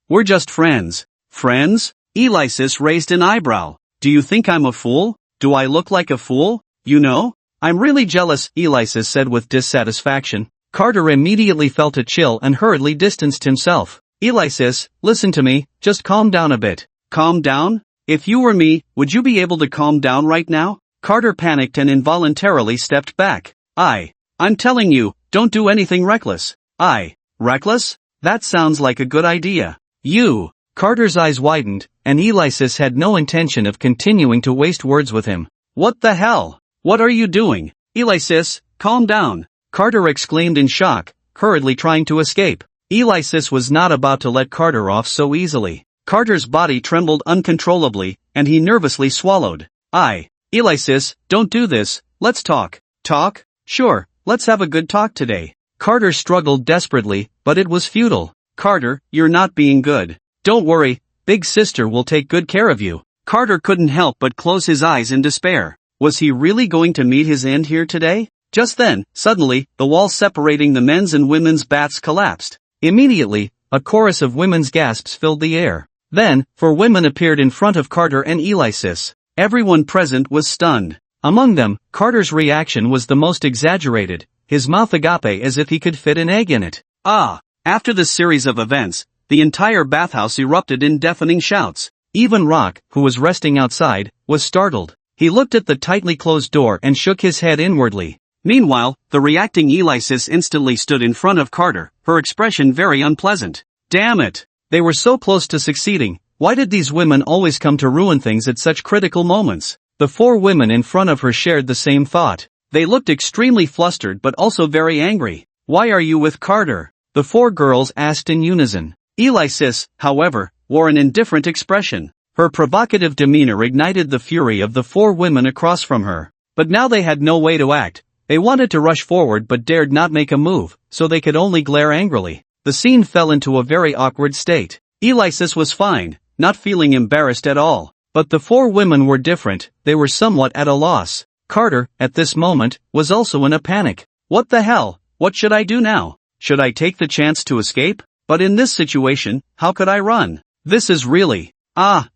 we're just friends. Friends? Alexis raised an eyebrow. Do you think I'm a fool? Do I look like a fool? You know? I'm really jealous, Alexis said with dissatisfaction. Carter immediately felt a chill and hurriedly distanced himself. Alexis, listen to me, just calm down a bit. Calm down? If you were me, would you be able to calm down right now? Carter panicked and involuntarily stepped back. I'm telling you, don't do anything reckless. Reckless? That sounds like a good idea. You. Carter's eyes widened, and Alexis had no intention of continuing to waste words with him. What the hell? What are you doing? Alexis, calm down. Carter exclaimed in shock, hurriedly trying to escape. Alexis was not about to let Carter off so easily. Carter's body trembled uncontrollably, and he nervously swallowed. Alexis, don't do this, let's talk. Talk? Sure, let's have a good talk today. Carter struggled desperately, but it was futile. Carter, you're not being good. Don't worry, Big Sister will take good care of you. Carter couldn't help but close his eyes in despair. Was he really going to meet his end here today? Just then, suddenly, the wall separating the men's and women's baths collapsed. Immediately, a chorus of women's gasps filled the air. Then, four women appeared in front of Carter and Alexis. Everyone present was stunned. Among them, Carter's reaction was the most exaggerated, his mouth agape as if he could fit an egg in it. After this series of events, the entire bathhouse erupted in deafening shouts. Even Rock, who was resting outside, was startled. He looked at the tightly closed door and shook his head inwardly. Meanwhile, the reacting Alexis instantly stood in front of Carter, her expression very unpleasant. Damn it! They were so close to succeeding. Why did these women always come to ruin things at such critical moments? The four women in front of her shared the same thought. They looked extremely flustered but also very angry. Why are you with Carter? The four girls asked in unison. Alexis, however, wore an indifferent expression. Her provocative demeanor ignited the fury of the four women across from her. But now they had no way to act. They wanted to rush forward but dared not make a move, so they could only glare angrily. The scene fell into a very awkward state. Alexis was fine, not feeling embarrassed at all. But the four women were different, they were somewhat at a loss. Carter, at this moment, was also in a panic. What the hell? What should I do now? Should I take the chance to escape? But in this situation, how could I run? This is really...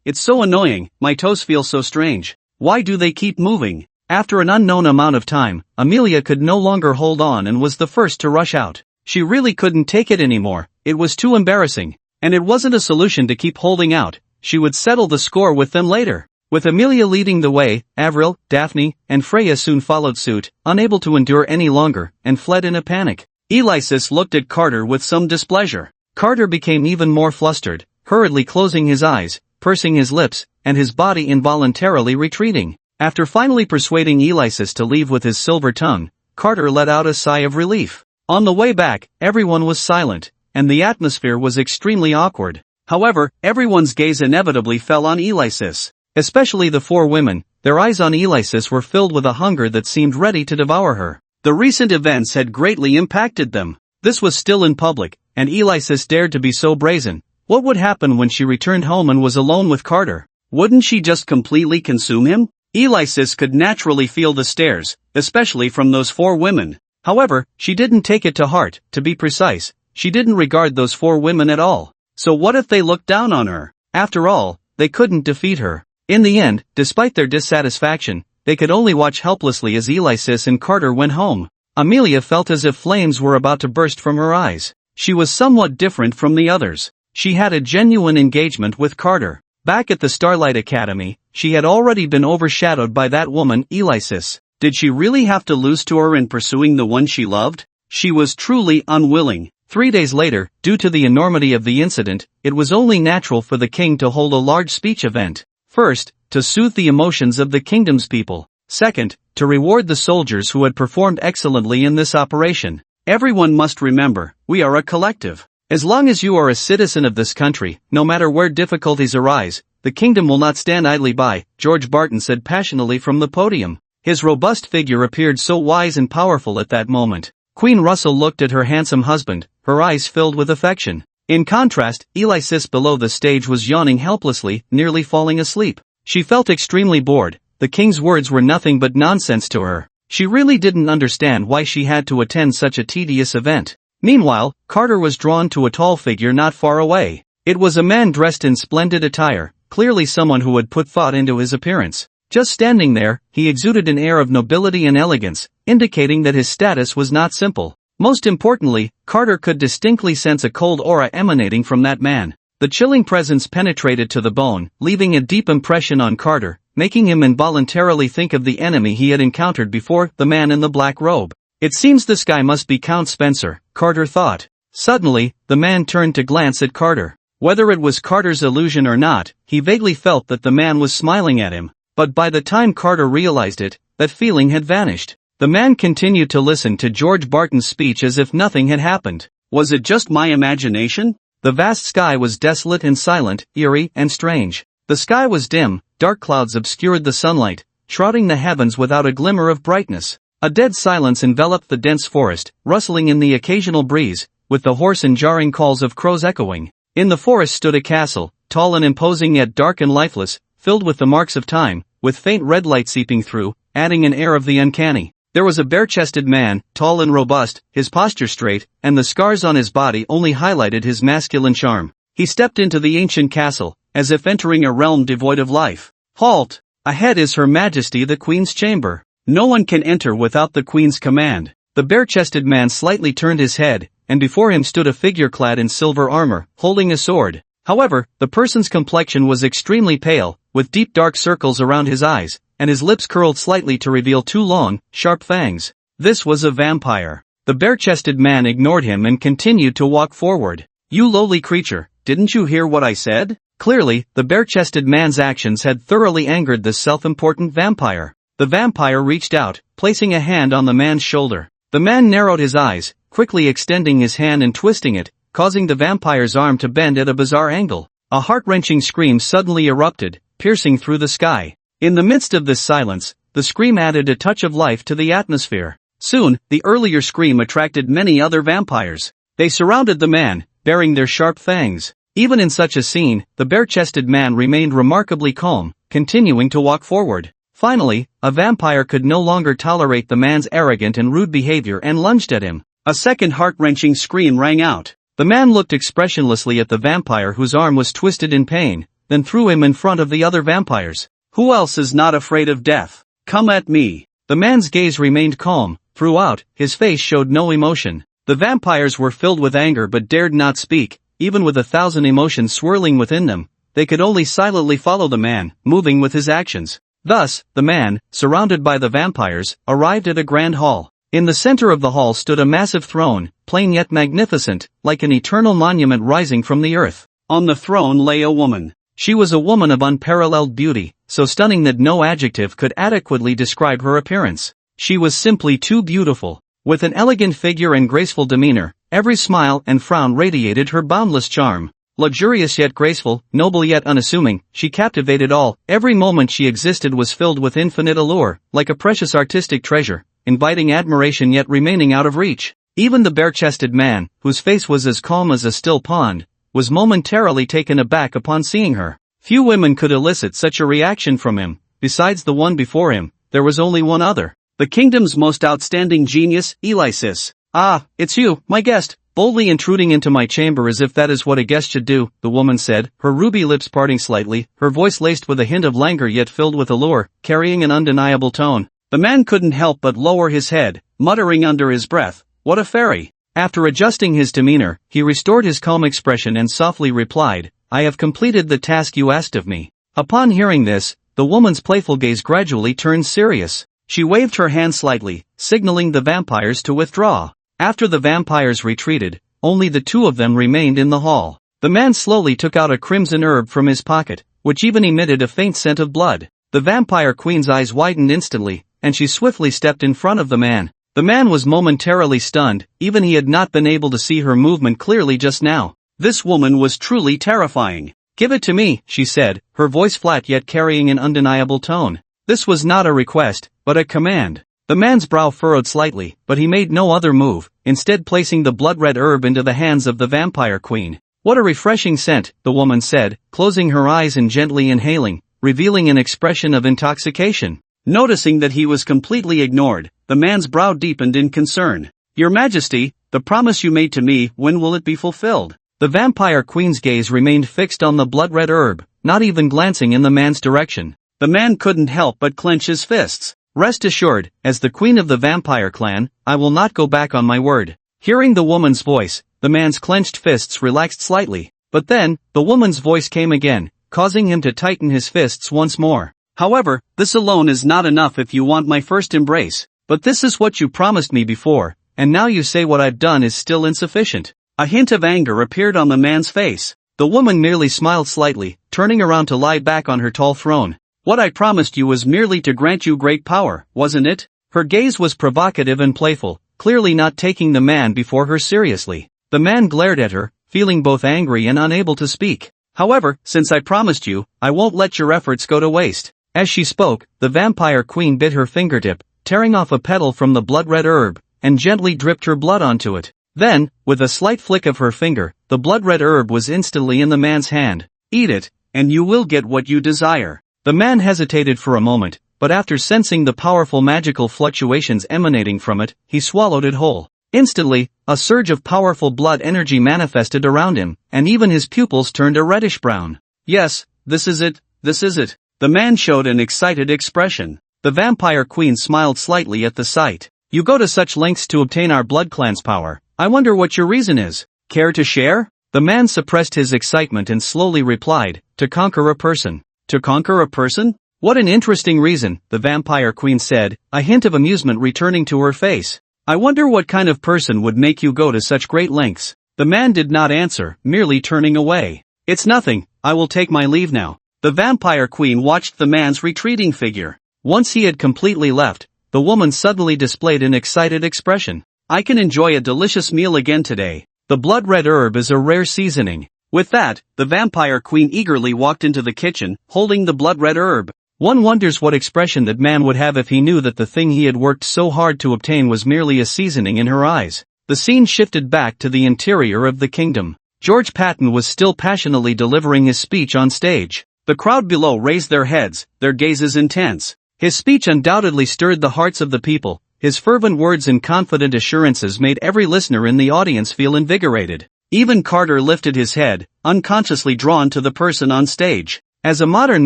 it's so annoying, my toes feel so strange. Why do they keep moving? After an unknown amount of time, Amelia could no longer hold on and was the first to rush out. She really couldn't take it anymore, it was too embarrassing. And it wasn't a solution to keep holding out, she would settle the score with them later. With Amelia leading the way, Avril, Daphne, and Freya soon followed suit, unable to endure any longer, and fled in a panic. Alexis looked at Carter with some displeasure. Carter became even more flustered, hurriedly closing his eyes, pursing his lips, and his body involuntarily retreating. After finally persuading Alexis to leave with his silver tongue, Carter let out a sigh of relief. On the way back, everyone was silent, and the atmosphere was extremely awkward. However, everyone's gaze inevitably fell on Alexis. Especially the four women, their eyes on Alexis were filled with a hunger that seemed ready to devour her. The recent events had greatly impacted them. This was still in public, and Alexis dared to be so brazen. What would happen when she returned home and was alone with Carter? Wouldn't she just completely consume him? Alexis could naturally feel the stares, especially from those four women. However, she didn't take it to heart, to be precise, she didn't regard those four women at all. So what if they looked down on her? After all, they couldn't defeat her. In the end, despite their dissatisfaction, they could only watch helplessly as Alexis and Carter went home. Amelia felt as if flames were about to burst from her eyes. She was somewhat different from the others. She had a genuine engagement with Carter. Back at the Starlight Academy, she had already been overshadowed by that woman, Alexis. Did she really have to lose to her in pursuing the one she loved? She was truly unwilling. 3 days later, due to the enormity of the incident, it was only natural for the king to hold a large speech event. First, to soothe the emotions of the kingdom's people. Second, to reward the soldiers who had performed excellently in this operation. Everyone must remember, we are a collective. As long as you are a citizen of this country, no matter where difficulties arise, the kingdom will not stand idly by, George Barton said passionately from the podium. His robust figure appeared so wise and powerful at that moment. Queen Russell looked at her handsome husband, her eyes filled with affection. In contrast, Alexis below the stage was yawning helplessly, nearly falling asleep. She felt extremely bored. The king's words were nothing but nonsense to her. She really didn't understand why she had to attend such a tedious event. Meanwhile, Carter was drawn to a tall figure not far away. It was a man dressed in splendid attire, clearly someone who had put thought into his appearance. Just standing there, he exuded an air of nobility and elegance, indicating that his status was not simple. Most importantly, Carter could distinctly sense a cold aura emanating from that man. The chilling presence penetrated to the bone, leaving a deep impression on Carter, making him involuntarily think of the enemy he had encountered before, the man in the black robe. It seems this guy must be Count Spencer, Carter thought. Suddenly, the man turned to glance at Carter. Whether it was Carter's illusion or not, he vaguely felt that the man was smiling at him. But by the time Carter realized it, that feeling had vanished. The man continued to listen to George Barton's speech as if nothing had happened. Was it just my imagination? The vast sky was desolate and silent, eerie and strange. The sky was dim, dark clouds obscured the sunlight, shrouding the heavens without a glimmer of brightness. A dead silence enveloped the dense forest, rustling in the occasional breeze, with the hoarse and jarring calls of crows echoing. In the forest stood a castle, tall and imposing yet dark and lifeless, filled with the marks of time, with faint red light seeping through, adding an air of the uncanny. There was a bare-chested man, tall and robust, his posture straight, and the scars on his body only highlighted his masculine charm. He stepped into the ancient castle, as if entering a realm devoid of life. Halt! Ahead is Her Majesty the Queen's chamber. No one can enter without the Queen's command. The bare-chested man slightly turned his head, and before him stood a figure clad in silver armor, holding a sword. However, the person's complexion was extremely pale, with deep dark circles around his eyes, and his lips curled slightly to reveal two long, sharp fangs. This was a vampire. The bare-chested man ignored him and continued to walk forward. You lowly creature, didn't you hear what I said? Clearly, the bare-chested man's actions had thoroughly angered this self-important vampire. The vampire reached out, placing a hand on the man's shoulder. The man narrowed his eyes, quickly extending his hand and twisting it, causing the vampire's arm to bend at a bizarre angle. A heart-wrenching scream suddenly erupted, piercing through the sky. In the midst of this silence, the scream added a touch of life to the atmosphere. Soon, the earlier scream attracted many other vampires. They surrounded the man, baring their sharp fangs. Even in such a scene, the bare-chested man remained remarkably calm, continuing to walk forward. Finally, a vampire could no longer tolerate the man's arrogant and rude behavior and lunged at him. A second heart-wrenching scream rang out. The man looked expressionlessly at the vampire whose arm was twisted in pain, then threw him in front of the other vampires. Who else is not afraid of death? Come at me. The man's gaze remained calm. Throughout, his face showed no emotion. The vampires were filled with anger but dared not speak, even with 1,000 emotions swirling within them. They could only silently follow the man, moving with his actions. Thus, the man, surrounded by the vampires, arrived at a grand hall. In the center of the hall stood a massive throne, plain yet magnificent, like an eternal monument rising from the earth. On the throne lay a woman. She was a woman of unparalleled beauty, so stunning that no adjective could adequately describe her appearance. She was simply too beautiful. With an elegant figure and graceful demeanor, every smile and frown radiated her boundless charm. Luxurious yet graceful, noble yet unassuming, she captivated all. Every moment she existed was filled with infinite allure, like a precious artistic treasure, inviting admiration yet remaining out of reach. Even the bare-chested man, whose face was as calm as a still pond, was momentarily taken aback upon seeing her. Few women could elicit such a reaction from him. Besides the one before him, there was only one other. The kingdom's most outstanding genius, Alexis. "Ah, it's you, my guest." Boldly intruding into my chamber as if that is what a guest should do, the woman said, her ruby lips parting slightly, her voice laced with a hint of languor yet filled with allure, carrying an undeniable tone. The man couldn't help but lower his head, muttering under his breath, "What a fairy." After adjusting his demeanor, he restored his calm expression and softly replied, "I have completed the task you asked of me." Upon hearing this, the woman's playful gaze gradually turned serious. She waved her hand slightly, signaling the vampires to withdraw. After the vampires retreated, only the two of them remained in the hall. The man slowly took out a crimson herb from his pocket, which even emitted a faint scent of blood. The vampire queen's eyes widened instantly, and she swiftly stepped in front of the man. The man was momentarily stunned, even he had not been able to see her movement clearly just now. This woman was truly terrifying. "Give it to me," she said, her voice flat yet carrying an undeniable tone. This was not a request, but a command. The man's brow furrowed slightly, but he made no other move, instead placing the blood-red herb into the hands of the vampire queen. "What a refreshing scent," the woman said, closing her eyes and gently inhaling, revealing an expression of intoxication. Noticing that he was completely ignored, the man's brow deepened in concern. "Your Majesty, the promise you made to me, when will it be fulfilled?" The vampire queen's gaze remained fixed on the blood-red herb, not even glancing in the man's direction. The man couldn't help but clench his fists. "Rest assured, as the queen of the vampire clan, I will not go back on my word." Hearing the woman's voice, the man's clenched fists relaxed slightly. But then, the woman's voice came again, causing him to tighten his fists once more. "However, this alone is not enough if you want my first embrace. But this is what you promised me before, and now you say what I've done is still insufficient." A hint of anger appeared on the man's face. The woman merely smiled slightly, turning around to lie back on her tall throne. "What I promised you was merely to grant you great power, wasn't it?" Her gaze was provocative and playful, clearly not taking the man before her seriously. The man glared at her, feeling both angry and unable to speak. "However, since I promised you, I won't let your efforts go to waste." As she spoke, the vampire queen bit her fingertip, tearing off a petal from the blood-red herb, and gently dripped her blood onto it. Then, with a slight flick of her finger, the blood-red herb was instantly in the man's hand. "Eat it, and you will get what you desire." The man hesitated for a moment, but after sensing the powerful magical fluctuations emanating from it, he swallowed it whole. Instantly, a surge of powerful blood energy manifested around him, and even his pupils turned a reddish brown. "Yes, this is it, this is it." The man showed an excited expression. The vampire queen smiled slightly at the sight. "You go to such lengths to obtain our blood clan's power. I wonder what your reason is. Care to share?" The man suppressed his excitement and slowly replied, "To conquer a person." "To conquer a person? What an interesting reason," the vampire queen said, a hint of amusement returning to her face. "I wonder what kind of person would make you go to such great lengths." The man did not answer, merely turning away. "It's nothing, I will take my leave now." The vampire queen watched the man's retreating figure. Once he had completely left, the woman suddenly displayed an excited expression. "I can enjoy a delicious meal again today. The blood-red herb is a rare seasoning." With that, the vampire queen eagerly walked into the kitchen, holding the blood-red herb. One wonders what expression that man would have if he knew that the thing he had worked so hard to obtain was merely a seasoning in her eyes. The scene shifted back to the interior of the kingdom. George Patton was still passionately delivering his speech on stage. The crowd below raised their heads, their gazes intense. His speech undoubtedly stirred the hearts of the people. His fervent words and confident assurances made every listener in the audience feel invigorated. Even Carter lifted his head, unconsciously drawn to the person on stage. As a modern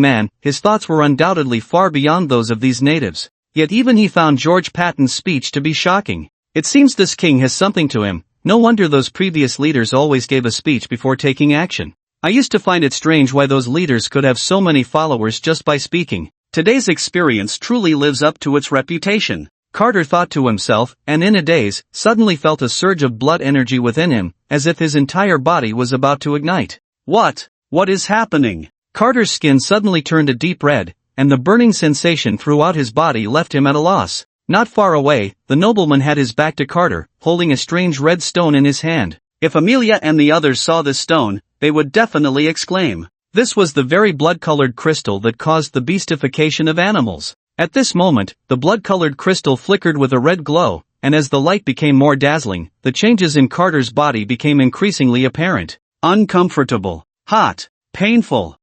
man, his thoughts were undoubtedly far beyond those of these natives. Yet even he found George Patton's speech to be shocking. "It seems this king has something to him," No wonder those previous leaders always gave a speech before taking action. I used to find it strange why those leaders could have so many followers just by speaking. Today's experience truly lives up to its reputation, Carter thought to himself, and in a daze, suddenly felt a surge of blood energy within him, as if his entire body was about to ignite. What is happening? Carter's skin suddenly turned a deep red, and the burning sensation throughout his body left him at a loss. Not far away, the nobleman had his back to Carter, holding a strange red stone in his hand. If Amelia and the others saw this stone, they would definitely exclaim. This was the very blood-colored crystal that caused the beastification of animals. At this moment, the blood-colored crystal flickered with a red glow, and as the light became more dazzling, the changes in Carter's body became increasingly apparent. Uncomfortable. Hot. Painful.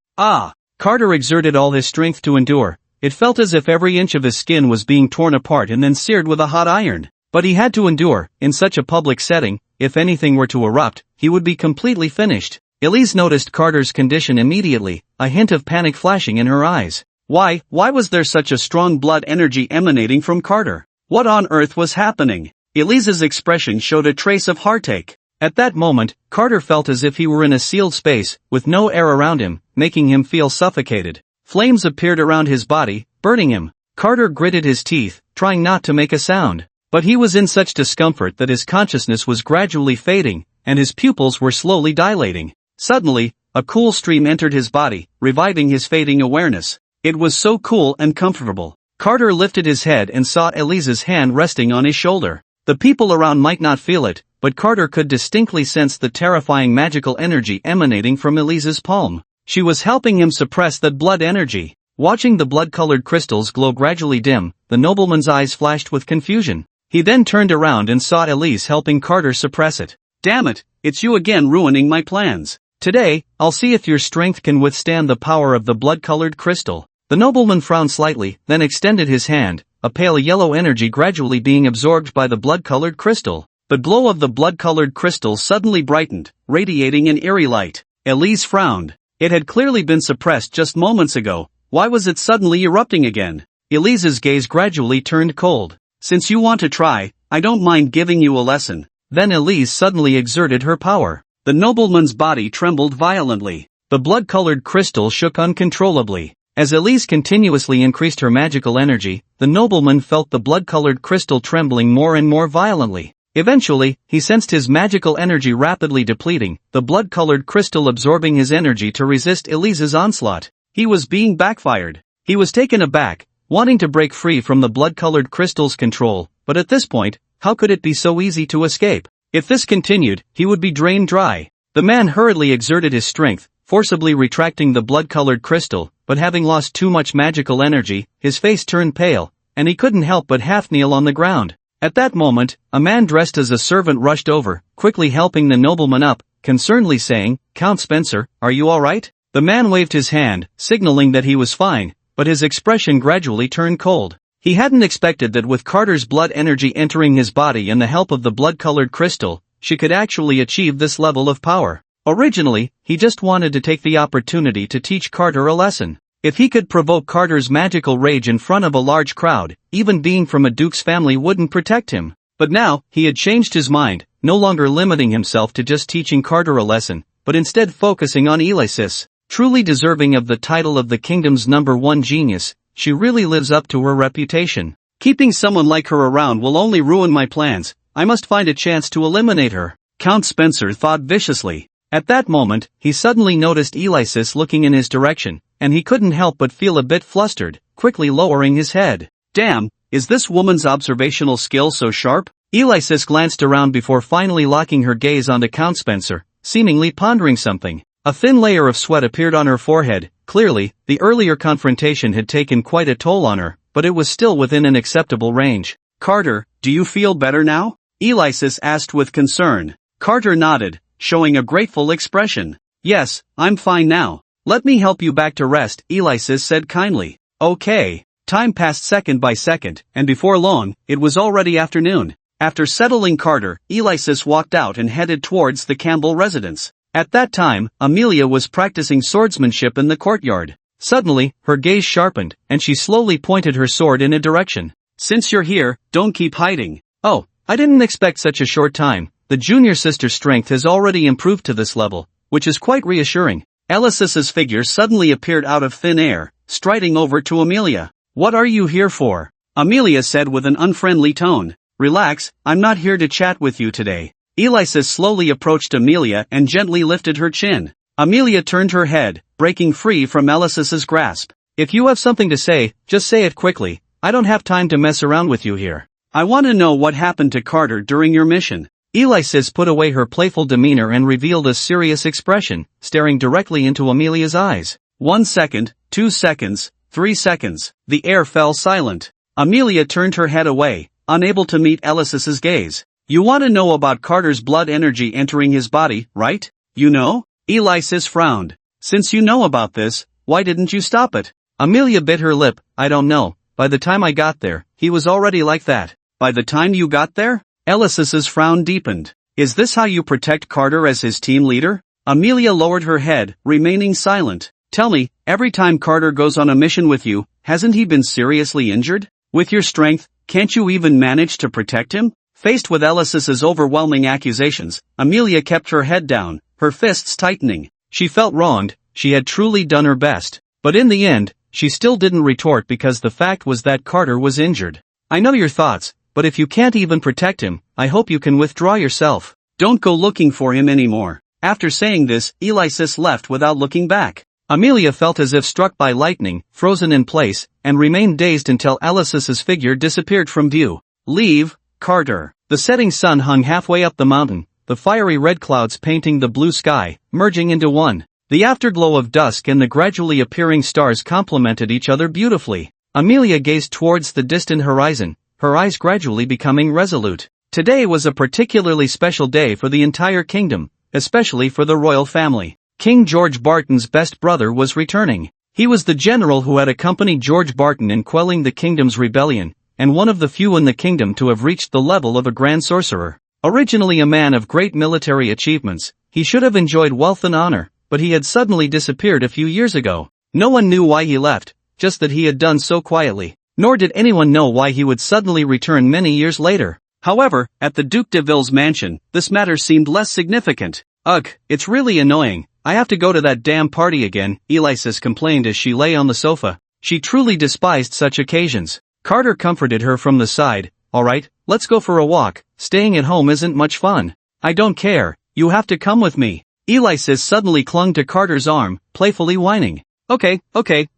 Carter exerted all his strength to endure. It felt as if every inch of his skin was being torn apart and then seared with a hot iron. But he had to endure. In such a public setting, if anything were to erupt, he would be completely finished. Elise noticed Carter's condition immediately, a hint of panic flashing in her eyes. Why was there such a strong blood energy emanating from Carter? What on earth was happening? Elise's expression showed a trace of heartache. At that moment, Carter felt as if he were in a sealed space, with no air around him, making him feel suffocated. Flames appeared around his body, burning him. Carter gritted his teeth, trying not to make a sound. But he was in such discomfort that his consciousness was gradually fading, and his pupils were slowly dilating. Suddenly, a cool stream entered his body, reviving his fading awareness. It was so cool and comfortable. Carter lifted his head and saw Elise's hand resting on his shoulder. The people around might not feel it, but Carter could distinctly sense the terrifying magical energy emanating from Elise's palm. She was helping him suppress that blood energy. Watching the blood-colored crystals glow gradually dim, the nobleman's eyes flashed with confusion. He then turned around and saw Elise helping Carter suppress it. Damn it, it's you again ruining my plans. Today, I'll see if your strength can withstand the power of the blood-colored crystal. The nobleman frowned slightly, then extended his hand, a pale yellow energy gradually being absorbed by the blood-colored crystal. The glow of the blood-colored crystal suddenly brightened, radiating an eerie light. Elise frowned. It had clearly been suppressed just moments ago. Why was it suddenly erupting again? Elise's gaze gradually turned cold. Since you want to try, I don't mind giving you a lesson. Then Elise suddenly exerted her power. The nobleman's body trembled violently. The blood-colored crystal shook uncontrollably. As Elise continuously increased her magical energy, the nobleman felt the blood-colored crystal trembling more and more violently. Eventually, he sensed his magical energy rapidly depleting, the blood-colored crystal absorbing his energy to resist Elise's onslaught. He was being backfired. He was taken aback, wanting to break free from the blood-colored crystal's control, but at this point, how could it be so easy to escape? If this continued, he would be drained dry. The man hurriedly exerted his strength, forcibly retracting the blood-colored crystal, but having lost too much magical energy, his face turned pale, and he couldn't help but half kneel on the ground. At that moment, a man dressed as a servant rushed over, quickly helping the nobleman up, concernedly saying, "Count Spencer, are you all right?" The man waved his hand, signaling that he was fine, but his expression gradually turned cold. He hadn't expected that with Carter's blood energy entering his body and the help of the blood-colored crystal, she could actually achieve this level of power. Originally, he just wanted to take the opportunity to teach Carter a lesson. If he could provoke Carter's magical rage in front of a large crowd, even being from a duke's family wouldn't protect him. But now, he had changed his mind, no longer limiting himself to just teaching Carter a lesson, but instead focusing on Alexis. Truly deserving of the title of the kingdom's #1 genius, she really lives up to her reputation. Keeping someone like her around will only ruin my plans. I must find a chance to eliminate her, Count Spencer thought viciously. At that moment, he suddenly noticed Alexis looking in his direction, and he couldn't help but feel a bit flustered, quickly lowering his head. Damn, is this woman's observational skill so sharp? Alexis glanced around before finally locking her gaze onto Count Spencer, seemingly pondering something. A thin layer of sweat appeared on her forehead. Clearly, the earlier confrontation had taken quite a toll on her, but it was still within an acceptable range. Carter, do you feel better now? Alexis asked with concern. Carter nodded, showing a grateful expression. Yes, I'm fine now. Let me help you back to rest, Alexis said kindly. Okay. Time passed second by second, and before long, it was already afternoon. After settling Carter, Alexis walked out and headed towards the Campbell residence. At that time, Amelia was practicing swordsmanship in the courtyard. Suddenly, her gaze sharpened, and she slowly pointed her sword in a direction. Since you're here, don't keep hiding. Oh, I didn't expect such a short time, the junior sister's strength has already improved to this level, which is quite reassuring. Alexis's figure suddenly appeared out of thin air, striding over to Amelia. "What are you here for?" Amelia said with an unfriendly tone. "Relax, I'm not here to chat with you today." Alexis slowly approached Amelia and gently lifted her chin. Amelia turned her head, breaking free from Alexis's grasp. "If you have something to say, just say it quickly. I don't have time to mess around with you here. I want to know what happened to Carter during your mission." Alexis put away her playful demeanor and revealed a serious expression, staring directly into Amelia's eyes. 1 second, 2 seconds, 3 seconds. The air fell silent. Amelia turned her head away, unable to meet Alexis's gaze. "You want to know about Carter's blood energy entering his body, right? You know?" Alexis frowned. "Since you know about this, why didn't you stop it?" Amelia bit her lip. "I don't know. By the time I got there, he was already like that." "By the time you got there?" Alexis's frown deepened. "Is this how you protect Carter as his team leader?" Amelia lowered her head, remaining silent. "Tell me, every time Carter goes on a mission with you, hasn't he been seriously injured? With your strength, can't you even manage to protect him?" Faced with Alexis's overwhelming accusations, Amelia kept her head down, her fists tightening. She felt wronged, she had truly done her best. But in the end, she still didn't retort because the fact was that Carter was injured. "I know your thoughts, but if you can't even protect him, I hope you can withdraw yourself. Don't go looking for him anymore." After saying this, Alexis left without looking back. Amelia felt as if struck by lightning, frozen in place, and remained dazed until Alexis's figure disappeared from view. "Leave, Carter." The setting sun hung halfway up the mountain, the fiery red clouds painting the blue sky, merging into one. The afterglow of dusk and the gradually appearing stars complemented each other beautifully. Amelia gazed towards the distant horizon, her eyes gradually becoming resolute. Today was a particularly special day for the entire kingdom, especially for the royal family. King George Barton's best brother was returning. He was the general who had accompanied George Barton in quelling the kingdom's rebellion, and one of the few in the kingdom to have reached the level of a grand sorcerer. Originally a man of great military achievements, he should have enjoyed wealth and honor, but he had suddenly disappeared a few years ago. No one knew why he left, just that he had done so quietly. Nor did anyone know why he would suddenly return many years later. However, at the Duc de Ville's mansion, this matter seemed less significant. "Ugh, it's really annoying. I have to go to that damn party again," Alexis complained as she lay on the sofa. She truly despised such occasions. Carter comforted her from the side. "Alright, let's go for a walk. Staying at home isn't much fun." "I don't care, you have to come with me." Alexis suddenly clung to Carter's arm, playfully whining. Okay,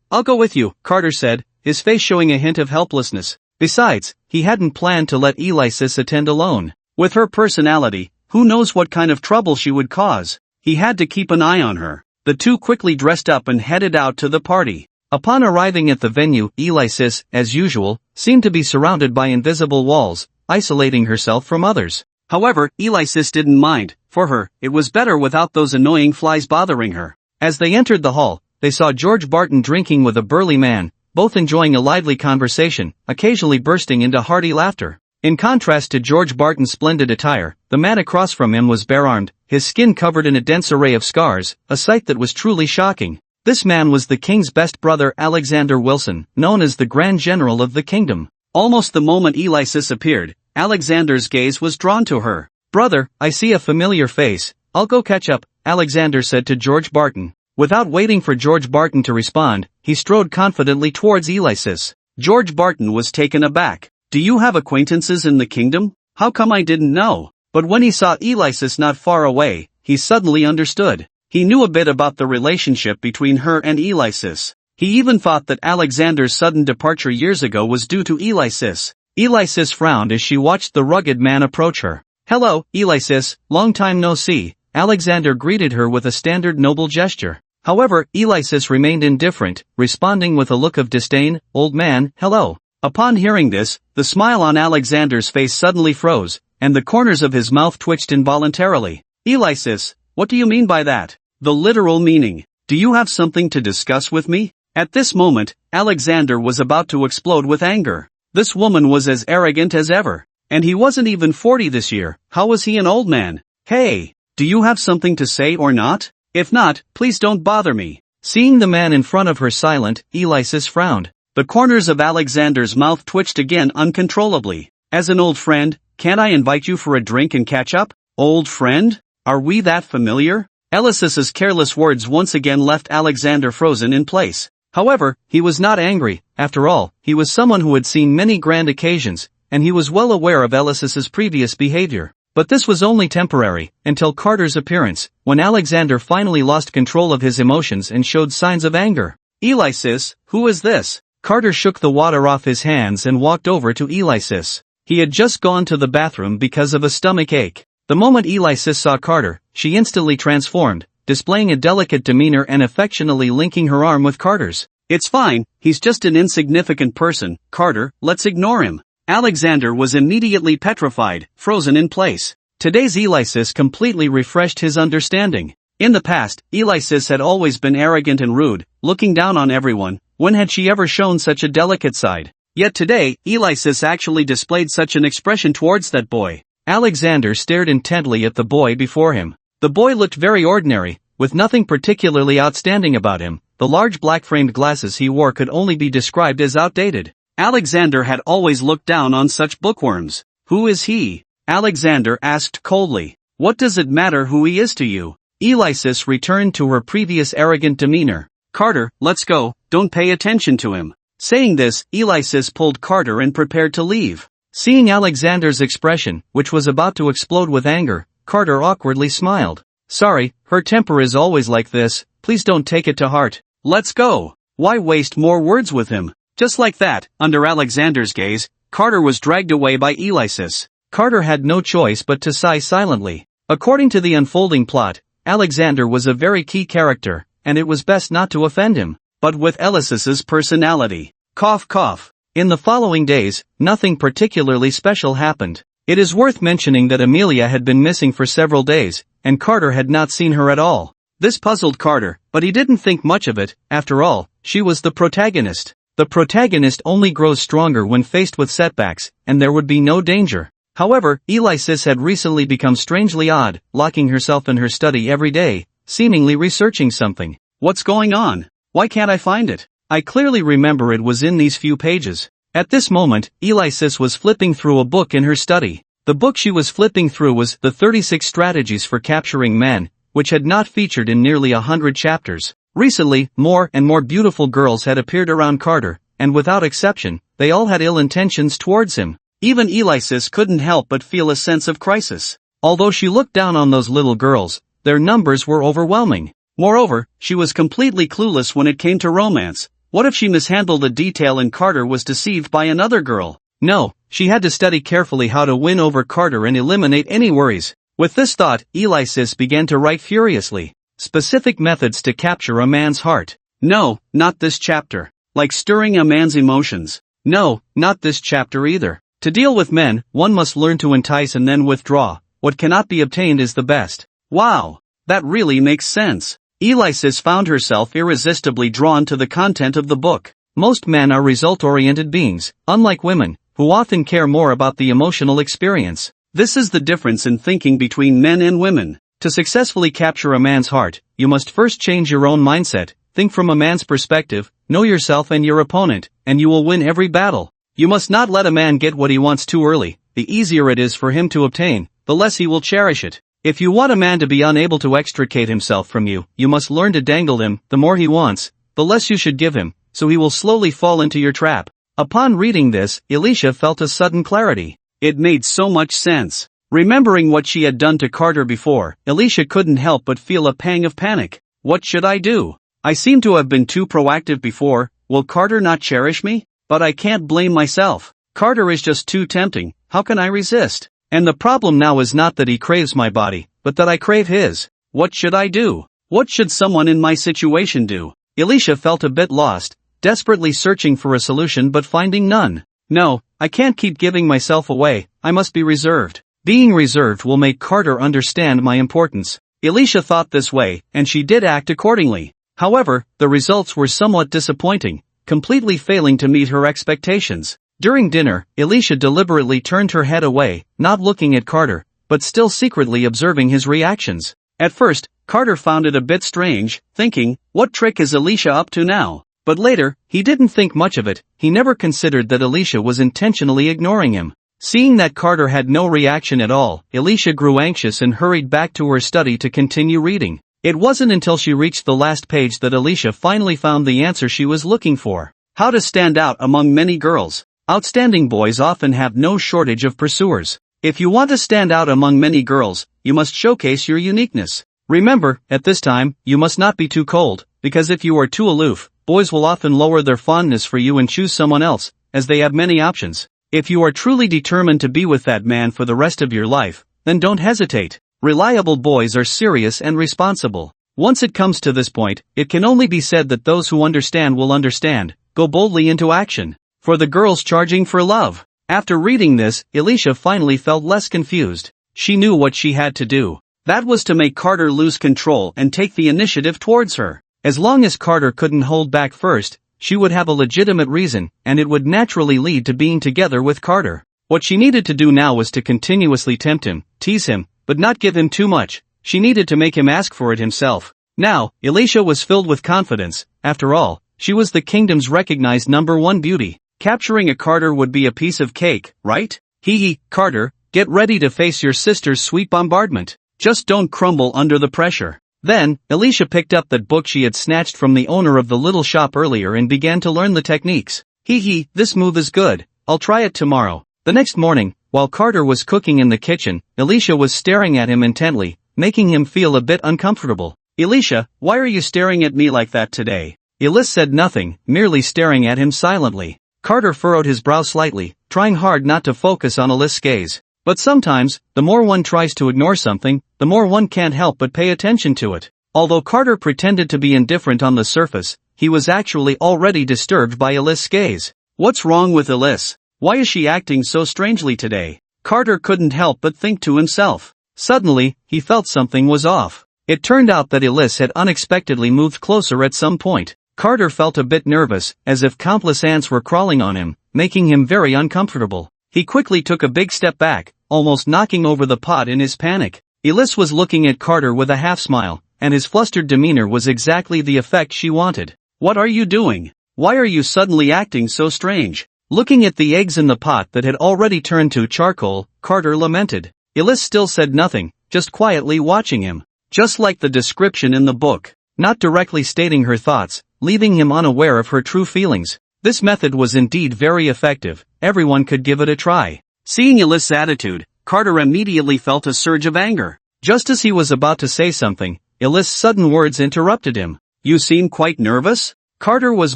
I'll go with you," Carter said, his face showing a hint of helplessness. Besides, he hadn't planned to let Alexis attend alone. With her personality, who knows what kind of trouble she would cause. He had to keep an eye on her. The two quickly dressed up and headed out to the party. Upon arriving at the venue, Alexis, as usual, seemed to be surrounded by invisible walls, isolating herself from others. However, Alexis didn't mind. For her, it was better without those annoying flies bothering her. As they entered the hall, they saw George Barton drinking with a burly man, both enjoying a lively conversation, occasionally bursting into hearty laughter. In contrast to George Barton's splendid attire, the man across from him was bare-armed, his skin covered in a dense array of scars, a sight that was truly shocking. This man was the king's best brother Alexander Wilson, known as the Grand General of the kingdom. Almost the moment Alexis appeared, Alexander's gaze was drawn to her. "Brother, I see a familiar face. I'll go catch up," Alexander said to George Barton. Without waiting for George Barton to respond, he strode confidently towards Alexis. George Barton was taken aback. "Do you have acquaintances in the kingdom? How come I didn't know?" But when he saw Alexis not far away, he suddenly understood. He knew a bit about the relationship between her and Alexis. He even thought that Alexander's sudden departure years ago was due to Alexis. Alexis frowned as she watched the rugged man approach her. "Hello, Alexis, long time no see," Alexander greeted her with a standard noble gesture. However, Alexis remained indifferent, responding with a look of disdain. "Old man, hello." Upon hearing this, the smile on Alexander's face suddenly froze, and the corners of his mouth twitched involuntarily. "Alexis, what do you mean by that?" "The literal meaning. Do you have something to discuss with me?" At this moment, Alexander was about to explode with anger. This woman was as arrogant as ever. And he wasn't even 40 this year. How was he an old man? "Hey, do you have something to say or not? If not, please don't bother me." Seeing the man in front of her silent, Alexis frowned. The corners of Alexander's mouth twitched again uncontrollably. "As an old friend, can't I invite you for a drink and catch up?" Old friend? Are we that familiar? Alexis's careless words once again left Alexander frozen in place. However, he was not angry. After all, he was someone who had seen many grand occasions, and he was well aware of Alexis's previous behavior. But this was only temporary, until Carter's appearance, when Alexander finally lost control of his emotions and showed signs of anger. Alexis, who is this? Carter shook the water off his hands and walked over to Alexis. He had just gone to the bathroom because of a stomach ache. The moment Alexis saw Carter, she instantly transformed, displaying a delicate demeanor and affectionately linking her arm with Carter's. It's fine, he's just an insignificant person, Carter, let's ignore him. Alexander was immediately petrified, frozen in place. Today's Alexis completely refreshed his understanding. In the past, Alexis had always been arrogant and rude, looking down on everyone. When had she ever shown such a delicate side? Yet today, Alexis actually displayed such an expression towards that boy. Alexander stared intently at the boy before him. The boy looked very ordinary, with nothing particularly outstanding about him. The large black-framed glasses he wore could only be described as outdated. Alexander had always looked down on such bookworms. Who is he? Alexander asked coldly. What does it matter who he is to you? Alexis returned to her previous arrogant demeanor. Carter, let's go, don't pay attention to him. Saying this, Alexis pulled Carter and prepared to leave. Seeing Alexander's expression, which was about to explode with anger, Carter awkwardly smiled. Sorry, her temper is always like this, please don't take it to heart. Let's go. Why waste more words with him? Just like that, under Alexander's gaze, Carter was dragged away by Alexis. Carter had no choice but to sigh silently. According to the unfolding plot, Alexander was a very key character, and it was best not to offend him. But with Alexis's personality. Cough cough. In the following days, nothing particularly special happened. It is worth mentioning that Amelia had been missing for several days, and Carter had not seen her at all. This puzzled Carter, but he didn't think much of it. After all, she was the protagonist. The protagonist only grows stronger when faced with setbacks, and there would be no danger. However, Alexis had recently become strangely odd, locking herself in her study every day, seemingly researching something. What's going on? Why can't I find it? I clearly remember it was in these few pages. At this moment, Alexis was flipping through a book in her study. The book she was flipping through was The 36 Strategies for Capturing Men, which had not featured in nearly 100 chapters. Recently, more and more beautiful girls had appeared around Carter, and without exception, they all had ill intentions towards him. Even Alexis couldn't help but feel a sense of crisis. Although she looked down on those little girls, their numbers were overwhelming. Moreover, she was completely clueless when it came to romance. What if she mishandled a detail and Carter was deceived by another girl? No, she had to study carefully how to win over Carter and eliminate any worries. With this thought, Alexis began to write furiously. Specific methods to capture a man's heart. No, not this chapter. Like stirring a man's emotions. No, not this chapter either. To deal with men, one must learn to entice and then withdraw. What cannot be obtained is the best. Wow, that really makes sense. Alexis found herself irresistibly drawn to the content of the book. Most men are result-oriented beings, unlike women, who often care more about the emotional experience. This is the difference in thinking between men and women. To successfully capture a man's heart, you must first change your own mindset, think from a man's perspective, know yourself and your opponent, and you will win every battle. You must not let a man get what he wants too early. The easier it is for him to obtain, the less he will cherish it. If you want a man to be unable to extricate himself from you, you must learn to dangle him. The more he wants, the less you should give him, so he will slowly fall into your trap. Upon reading this, Alicia felt a sudden clarity. It made so much sense. Remembering what she had done to Carter before, Alicia couldn't help but feel a pang of panic. What should I do? I seem to have been too proactive before. Will Carter not cherish me? But I can't blame myself. Carter is just too tempting. How can I resist? And the problem now is not that he craves my body, but that I crave his. What should I do? What should someone in my situation do? Alicia felt a bit lost, desperately searching for a solution but finding none. No, I can't keep giving myself away. I must be reserved. Being reserved will make Carter understand my importance. Alicia thought this way, and she did act accordingly. However, the results were somewhat disappointing, completely failing to meet her expectations. During dinner, Alicia deliberately turned her head away, not looking at Carter, but still secretly observing his reactions. At first, Carter found it a bit strange, thinking, what trick is Alicia up to now? But later, he didn't think much of it. He never considered that Alicia was intentionally ignoring him. Seeing that Carter had no reaction at all, Alicia grew anxious and hurried back to her study to continue reading. It wasn't until she reached the last page that Alicia finally found the answer she was looking for. How to stand out among many girls. Outstanding boys often have no shortage of pursuers. If you want to stand out among many girls, you must showcase your uniqueness. Remember, at this time, you must not be too cold, because if you are too aloof, boys will often lower their fondness for you and choose someone else, as they have many options. If you are truly determined to be with that man for the rest of your life, then don't hesitate. Reliable boys are serious and responsible. Once it comes to this point, it can only be said that those who understand will understand. Go boldly into action. For the girls charging for love. After reading this, Alicia finally felt less confused. She knew what she had to do. That was to make Carter lose control and take the initiative towards her. As long as Carter couldn't hold back first, she would have a legitimate reason, and it would naturally lead to being together with Carter. What she needed to do now was to continuously tempt him, tease him, but not give him too much. She needed to make him ask for it himself. Now, Alicia was filled with confidence. After all, she was the kingdom's recognized #1 beauty. Capturing a Carter would be a piece of cake, right? Hee, Carter, get ready to face your sister's sweet bombardment. Just don't crumble under the pressure. Then, Alicia picked up that book she had snatched from the owner of the little shop earlier and began to learn the techniques. This move is good. I'll try it tomorrow. The next morning, while Carter was cooking in the kitchen, Alicia was staring at him intently, making him feel a bit uncomfortable. Alicia, why are you staring at me like that today? Alice said nothing, merely staring at him silently. Carter furrowed his brow slightly, trying hard not to focus on Alice's gaze. But sometimes, the more one tries to ignore something, the more one can't help but pay attention to it. Although Carter pretended to be indifferent on the surface, he was actually already disturbed by Alice's gaze. What's wrong with Alice? Why is she acting so strangely today? Carter couldn't help but think to himself. Suddenly, he felt something was off. It turned out that Alice had unexpectedly moved closer at some point. Carter felt a bit nervous, as if countless ants were crawling on him, making him very uncomfortable. He quickly took a big step back, almost knocking over the pot in his panic. Alice was looking at Carter with a half-smile, and his flustered demeanor was exactly the effect she wanted. What are you doing? Why are you suddenly acting so strange? Looking at the eggs in the pot that had already turned to charcoal, Carter lamented. Alice still said nothing, just quietly watching him. Just like the description in the book, not directly stating her thoughts, leaving him unaware of her true feelings. This method was indeed very effective. Everyone could give it a try. Seeing Alice's attitude, Carter immediately felt a surge of anger. Just as he was about to say something, Alice's sudden words interrupted him. You seem quite nervous? Carter was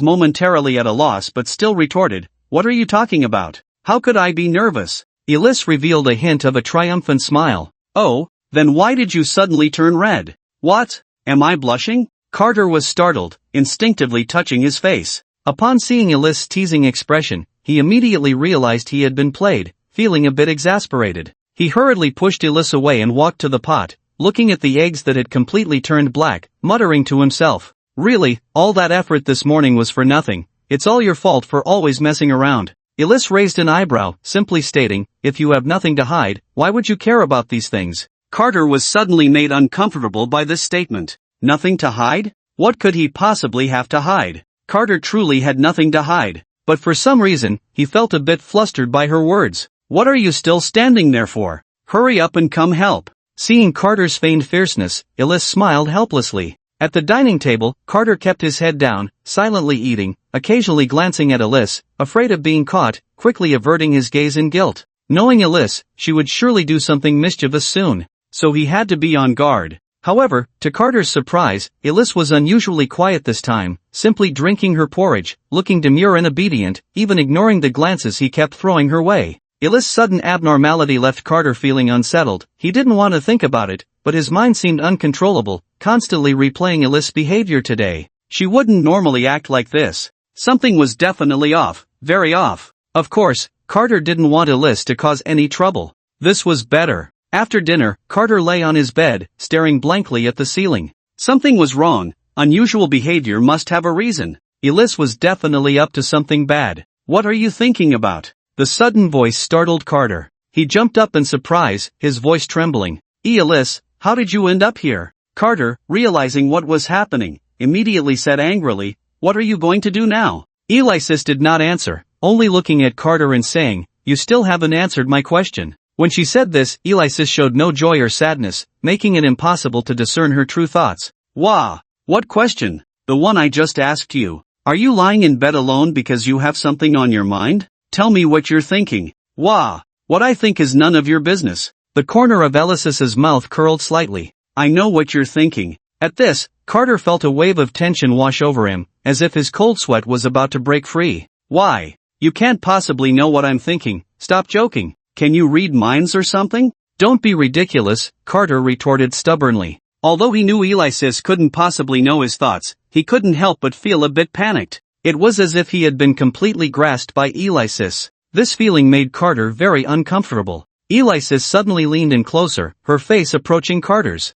momentarily at a loss but still retorted, what are you talking about? How could I be nervous? Alice revealed a hint of a triumphant smile. Oh, then why did you suddenly turn red? What? Am I blushing? Carter was startled, instinctively touching his face. Upon seeing Alice's teasing expression, he immediately realized he had been played, feeling a bit exasperated. He hurriedly pushed Alice away and walked to the pot, looking at the eggs that had completely turned black, muttering to himself. Really, all that effort this morning was for nothing. It's all your fault for always messing around. Alice raised an eyebrow, simply stating, if you have nothing to hide, why would you care about these things? Carter was suddenly made uncomfortable by this statement. Nothing to hide? What could he possibly have to hide? Carter truly had nothing to hide. But for some reason, he felt a bit flustered by her words. What are you still standing there for? Hurry up and come help. Seeing Carter's feigned fierceness, Alice smiled helplessly. At the dining table, Carter kept his head down, silently eating, occasionally glancing at Alice, afraid of being caught, quickly averting his gaze in guilt. Knowing Alice, she would surely do something mischievous soon, so he had to be on guard. However, to Carter's surprise, Alice was unusually quiet this time, simply drinking her porridge, looking demure and obedient, even ignoring the glances he kept throwing her way. Alice's sudden abnormality left Carter feeling unsettled. He didn't want to think about it, but his mind seemed uncontrollable, constantly replaying Alice's behavior today. She wouldn't normally act like this. Something was definitely off, very off. Of course, Carter didn't want Alice to cause any trouble. This was better. After dinner, Carter lay on his bed, staring blankly at the ceiling. Something was wrong. Unusual behavior must have a reason. Alice was definitely up to something bad. What are you thinking about? The sudden voice startled Carter. He jumped up in surprise, his voice trembling. Alice, how did you end up here? Carter, realizing what was happening, immediately said angrily, what are you going to do now? Alexis did not answer, only looking at Carter and saying, you still haven't answered my question. When she said this, Alexis showed no joy or sadness, making it impossible to discern her true thoughts. Wah! What question? The one I just asked you. Are you lying in bed alone because you have something on your mind? Tell me what you're thinking. Wah! What I think is none of your business. The corner of Alexis's mouth curled slightly. I know what you're thinking. At this, Carter felt a wave of tension wash over him, as if his cold sweat was about to break free. Why? You can't possibly know what I'm thinking. Stop joking. Can you read minds or something? Don't be ridiculous, Carter retorted stubbornly. Although he knew Alexis couldn't possibly know his thoughts, he couldn't help but feel a bit panicked. It was as if he had been completely grasped by Alexis. This feeling made Carter very uncomfortable. Alexis suddenly leaned in closer, her face approaching Carter's.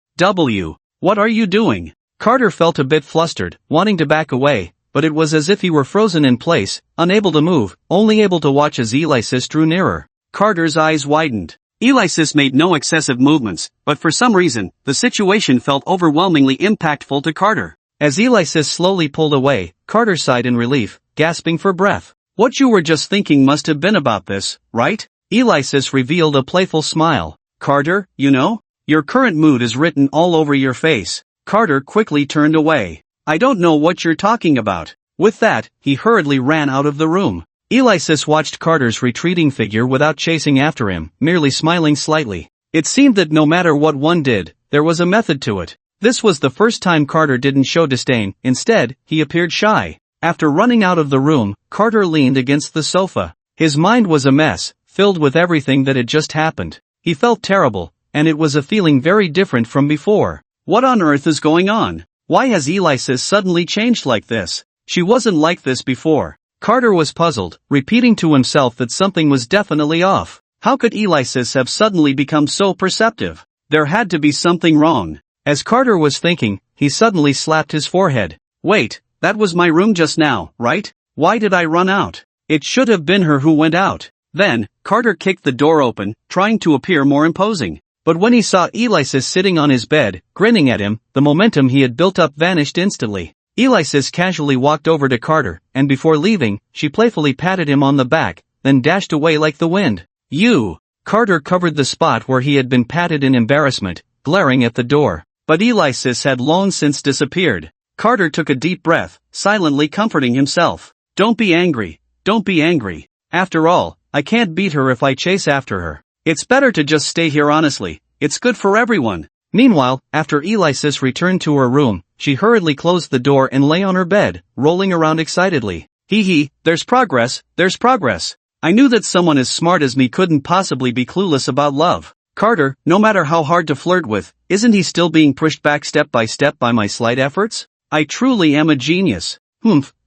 What are you doing? Carter felt a bit flustered, wanting to back away, but it was as if he were frozen in place, unable to move, only able to watch as Alexis drew nearer. Carter's eyes widened. Alexis made no excessive movements, but for some reason, the situation felt overwhelmingly impactful to Carter. As Alexis slowly pulled away, Carter sighed in relief, gasping for breath. What you were just thinking must have been about this, right? Alexis revealed a playful smile. Carter, you know? Your current mood is written all over your face. Carter quickly turned away. I don't know what you're talking about. With that, he hurriedly ran out of the room. Alexis watched Carter's retreating figure without chasing after him, merely smiling slightly. It seemed that no matter what one did, there was a method to it. This was the first time Carter didn't show disdain, instead, he appeared shy. After running out of the room, Carter leaned against the sofa. His mind was a mess, filled with everything that had just happened. He felt terrible, and it was a feeling very different from before. What on earth is going on? Why has Alexis suddenly changed like this? She wasn't like this before. Carter was puzzled, repeating to himself that something was definitely off. How could Alexis have suddenly become so perceptive? There had to be something wrong. As Carter was thinking, he suddenly slapped his forehead. Wait, that was my room just now, right? Why did I run out? It should have been her who went out. Then, Carter kicked the door open, trying to appear more imposing. But when he saw Alexis sitting on his bed, grinning at him, the momentum he had built up vanished instantly. Alexis casually walked over to Carter, and before leaving, she playfully patted him on the back, then dashed away like the wind. You! Carter covered the spot where he had been patted in embarrassment, glaring at the door. But Alexis had long since disappeared. Carter took a deep breath, silently comforting himself. Don't be angry. Don't be angry. After all, I can't beat her if I chase after her. It's better to just stay here honestly. It's good for everyone. Meanwhile, after Alexis returned to her room, she hurriedly closed the door and lay on her bed, rolling around excitedly. There's progress, there's progress. I knew that someone as smart as me couldn't possibly be clueless about love. Carter, no matter how hard to flirt with, isn't he still being pushed back step by my slight efforts? I truly am a genius.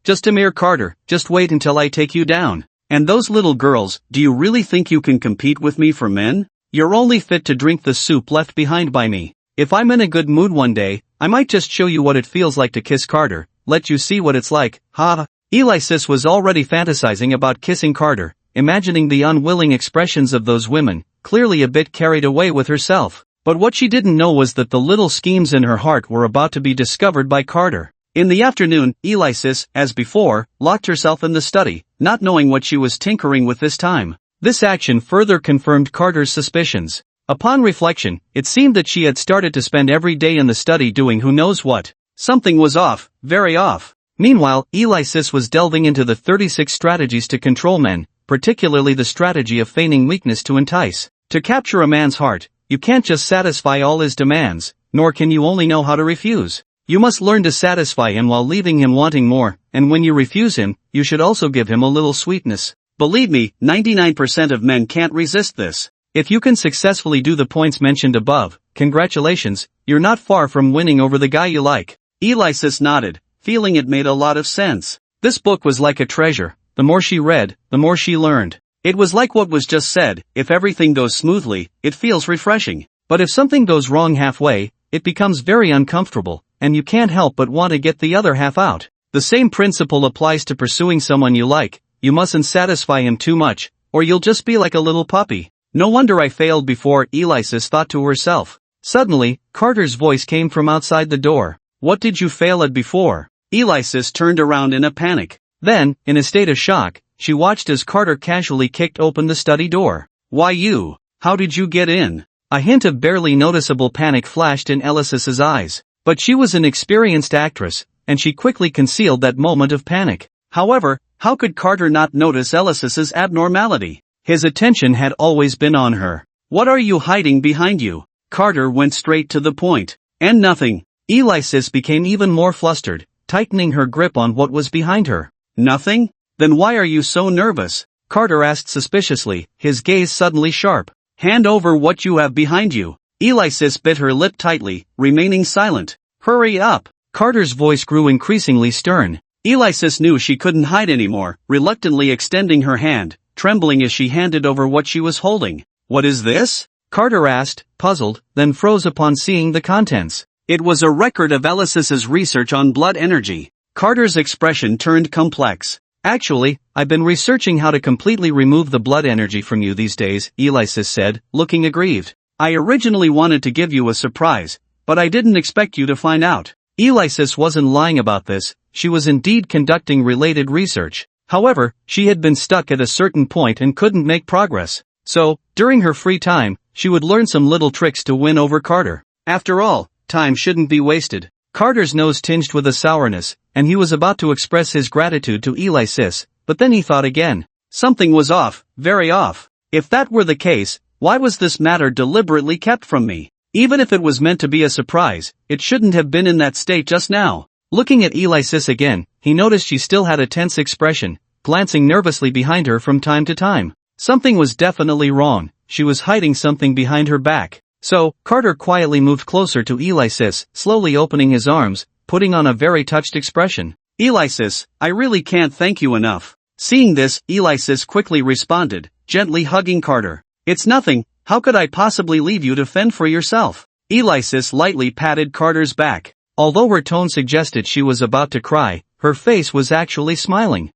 Just a mere Carter, just wait until I take you down. And those little girls, do you really think you can compete with me for men? You're only fit to drink the soup left behind by me. If I'm in a good mood one day, I might just show you what it feels like to kiss Carter, let you see what it's like, ha. Alexis was already fantasizing about kissing Carter, imagining the unwilling expressions of those women, clearly a bit carried away with herself. But what she didn't know was that the little schemes in her heart were about to be discovered by Carter. In the afternoon, Alexis, as before, locked herself in the study, not knowing what she was tinkering with this time. This action further confirmed Carter's suspicions. Upon reflection, it seemed that she had started to spend every day in the study doing who knows what. Something was off, very off. Meanwhile, Alexis was delving into the 36 strategies to control men, particularly the strategy of feigning weakness to entice. To capture a man's heart, you can't just satisfy all his demands, nor can you only know how to refuse. You must learn to satisfy him while leaving him wanting more, and when you refuse him, you should also give him a little sweetness. Believe me, 99% of men can't resist this. If you can successfully do the points mentioned above, congratulations, you're not far from winning over the guy you like. Alexis nodded, feeling it made a lot of sense. This book was like a treasure. The more she read, the more she learned. It was like what was just said, if everything goes smoothly, it feels refreshing. But if something goes wrong halfway, it becomes very uncomfortable, and you can't help but want to get the other half out. The same principle applies to pursuing someone you like. You mustn't satisfy him too much, or you'll just be like a little puppy. No wonder I failed before, Alexis thought to herself. Suddenly, Carter's voice came from outside the door. What did you fail at before? Alexis turned around in a panic. Then, in a state of shock, she watched as Carter casually kicked open the study door. "Why you? How did you get in?" A hint of barely noticeable panic flashed in Alexis's eyes. But she was an experienced actress, and she quickly concealed that moment of panic. However, how could Carter not notice Alexis's abnormality? His attention had always been on her. "What are you hiding behind you?" Carter went straight to the point. "And nothing." Alexis became even more flustered, tightening her grip on what was behind her. "Nothing? Then why are you so nervous?" Carter asked suspiciously, his gaze suddenly sharp. "Hand over what you have behind you." Alexis bit her lip tightly, remaining silent. "Hurry up." Carter's voice grew increasingly stern. Alexis knew she couldn't hide anymore, reluctantly extending her hand, trembling as she handed over what she was holding. "What is this?" Carter asked, puzzled, then froze upon seeing the contents. It was a record of Alexis's research on blood energy. Carter's expression turned complex. "Actually, I've been researching how to completely remove the blood energy from you these days," Alexis said, looking aggrieved. "I originally wanted to give you a surprise, but I didn't expect you to find out." Alexis wasn't lying about this, she was indeed conducting related research. However, she had been stuck at a certain point and couldn't make progress. So, during her free time, she would learn some little tricks to win over Carter. After all, time shouldn't be wasted. Carter's nose tinged with a sourness, and he was about to express his gratitude to Alexis, but then he thought again. Something was off, very off. If that were the case, why was this matter deliberately kept from me? Even if it was meant to be a surprise, it shouldn't have been in that state just now. Looking at Alexis again, he noticed she still had a tense expression, glancing nervously behind her from time to time. Something was definitely wrong, she was hiding something behind her back. So, Carter quietly moved closer to Alexis, slowly opening his arms, putting on a very touched expression. "Alexis, I really can't thank you enough." Seeing this, Alexis quickly responded, gently hugging Carter. "It's nothing, how could I possibly leave you to fend for yourself?" Alexis lightly patted Carter's back. Although her tone suggested she was about to cry, her face was actually smiling.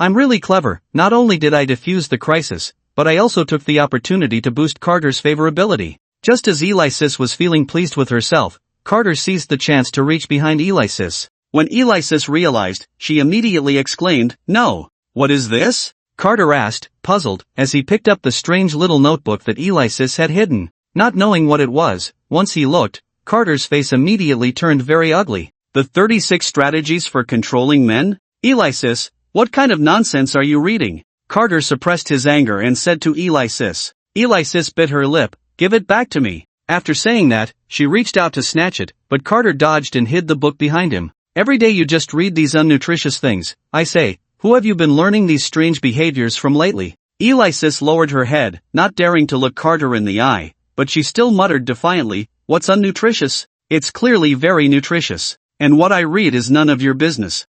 I'm really clever. Not only did I defuse the crisis, but I also took the opportunity to boost Carter's favorability." Just as Alexis was feeling pleased with herself, Carter seized the chance to reach behind Alexis. When Alexis realized, she immediately exclaimed, "No! What is this?" Carter asked, puzzled, as he picked up the strange little notebook that Alexis had hidden. Not knowing what it was, once he looked, Carter's face immediately turned very ugly. "The 36 Strategies for Controlling Men? Alexis, what kind of nonsense are you reading?" Carter suppressed his anger and said to Alexis. Alexis bit her lip. "Give it back to me." After saying that, she reached out to snatch it, but Carter dodged and hid the book behind him. "Every day you just read these unnutritious things. I say, who have you been learning these strange behaviors from lately?" Alexis lowered her head, not daring to look Carter in the eye, but she still muttered defiantly, "What's unnutritious? It's clearly very nutritious. And what I read is none of your business."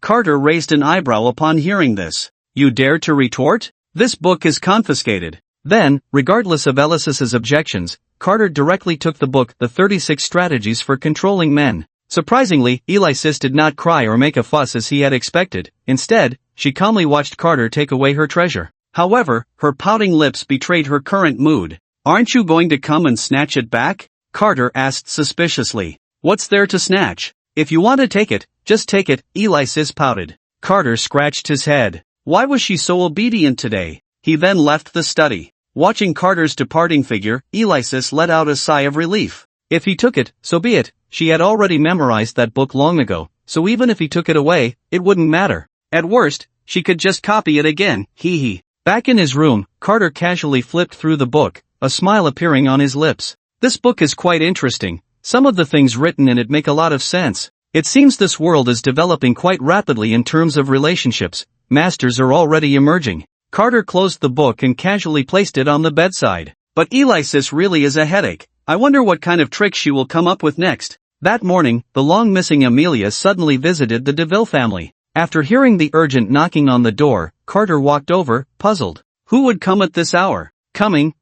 Carter raised an eyebrow upon hearing this. "You dare to retort? This book is confiscated." Then, regardless of Alexis's objections, Carter directly took the book, The 36 Strategies for Controlling Men. Surprisingly, Alexis did not cry or make a fuss as he had expected. Instead, she calmly watched Carter take away her treasure. However, her pouting lips betrayed her current mood. "Aren't you going to come and snatch it back?" Carter asked suspiciously. "What's there to snatch? If you want to take it, just take it," Alexis pouted. Carter scratched his head. Why was she so obedient today? He then left the study. Watching Carter's departing figure, Alexis let out a sigh of relief. If he took it, so be it. She had already memorized that book long ago, so even if he took it away, it wouldn't matter. At worst, she could just copy it again, hee. Back in his room, Carter casually flipped through the book, a smile appearing on his lips. This book is quite interesting. Some of the things written in it make a lot of sense. It seems this world is developing quite rapidly in terms of relationships. Masters are already emerging. Carter closed the book and casually placed it on the bedside. But Alexis really is a headache. I wonder what kind of trick she will come up with next. That morning, the long-missing Amelia suddenly visited the DeVille family. After hearing the urgent knocking on the door, Carter walked over, puzzled. Who would come at this hour? Coming,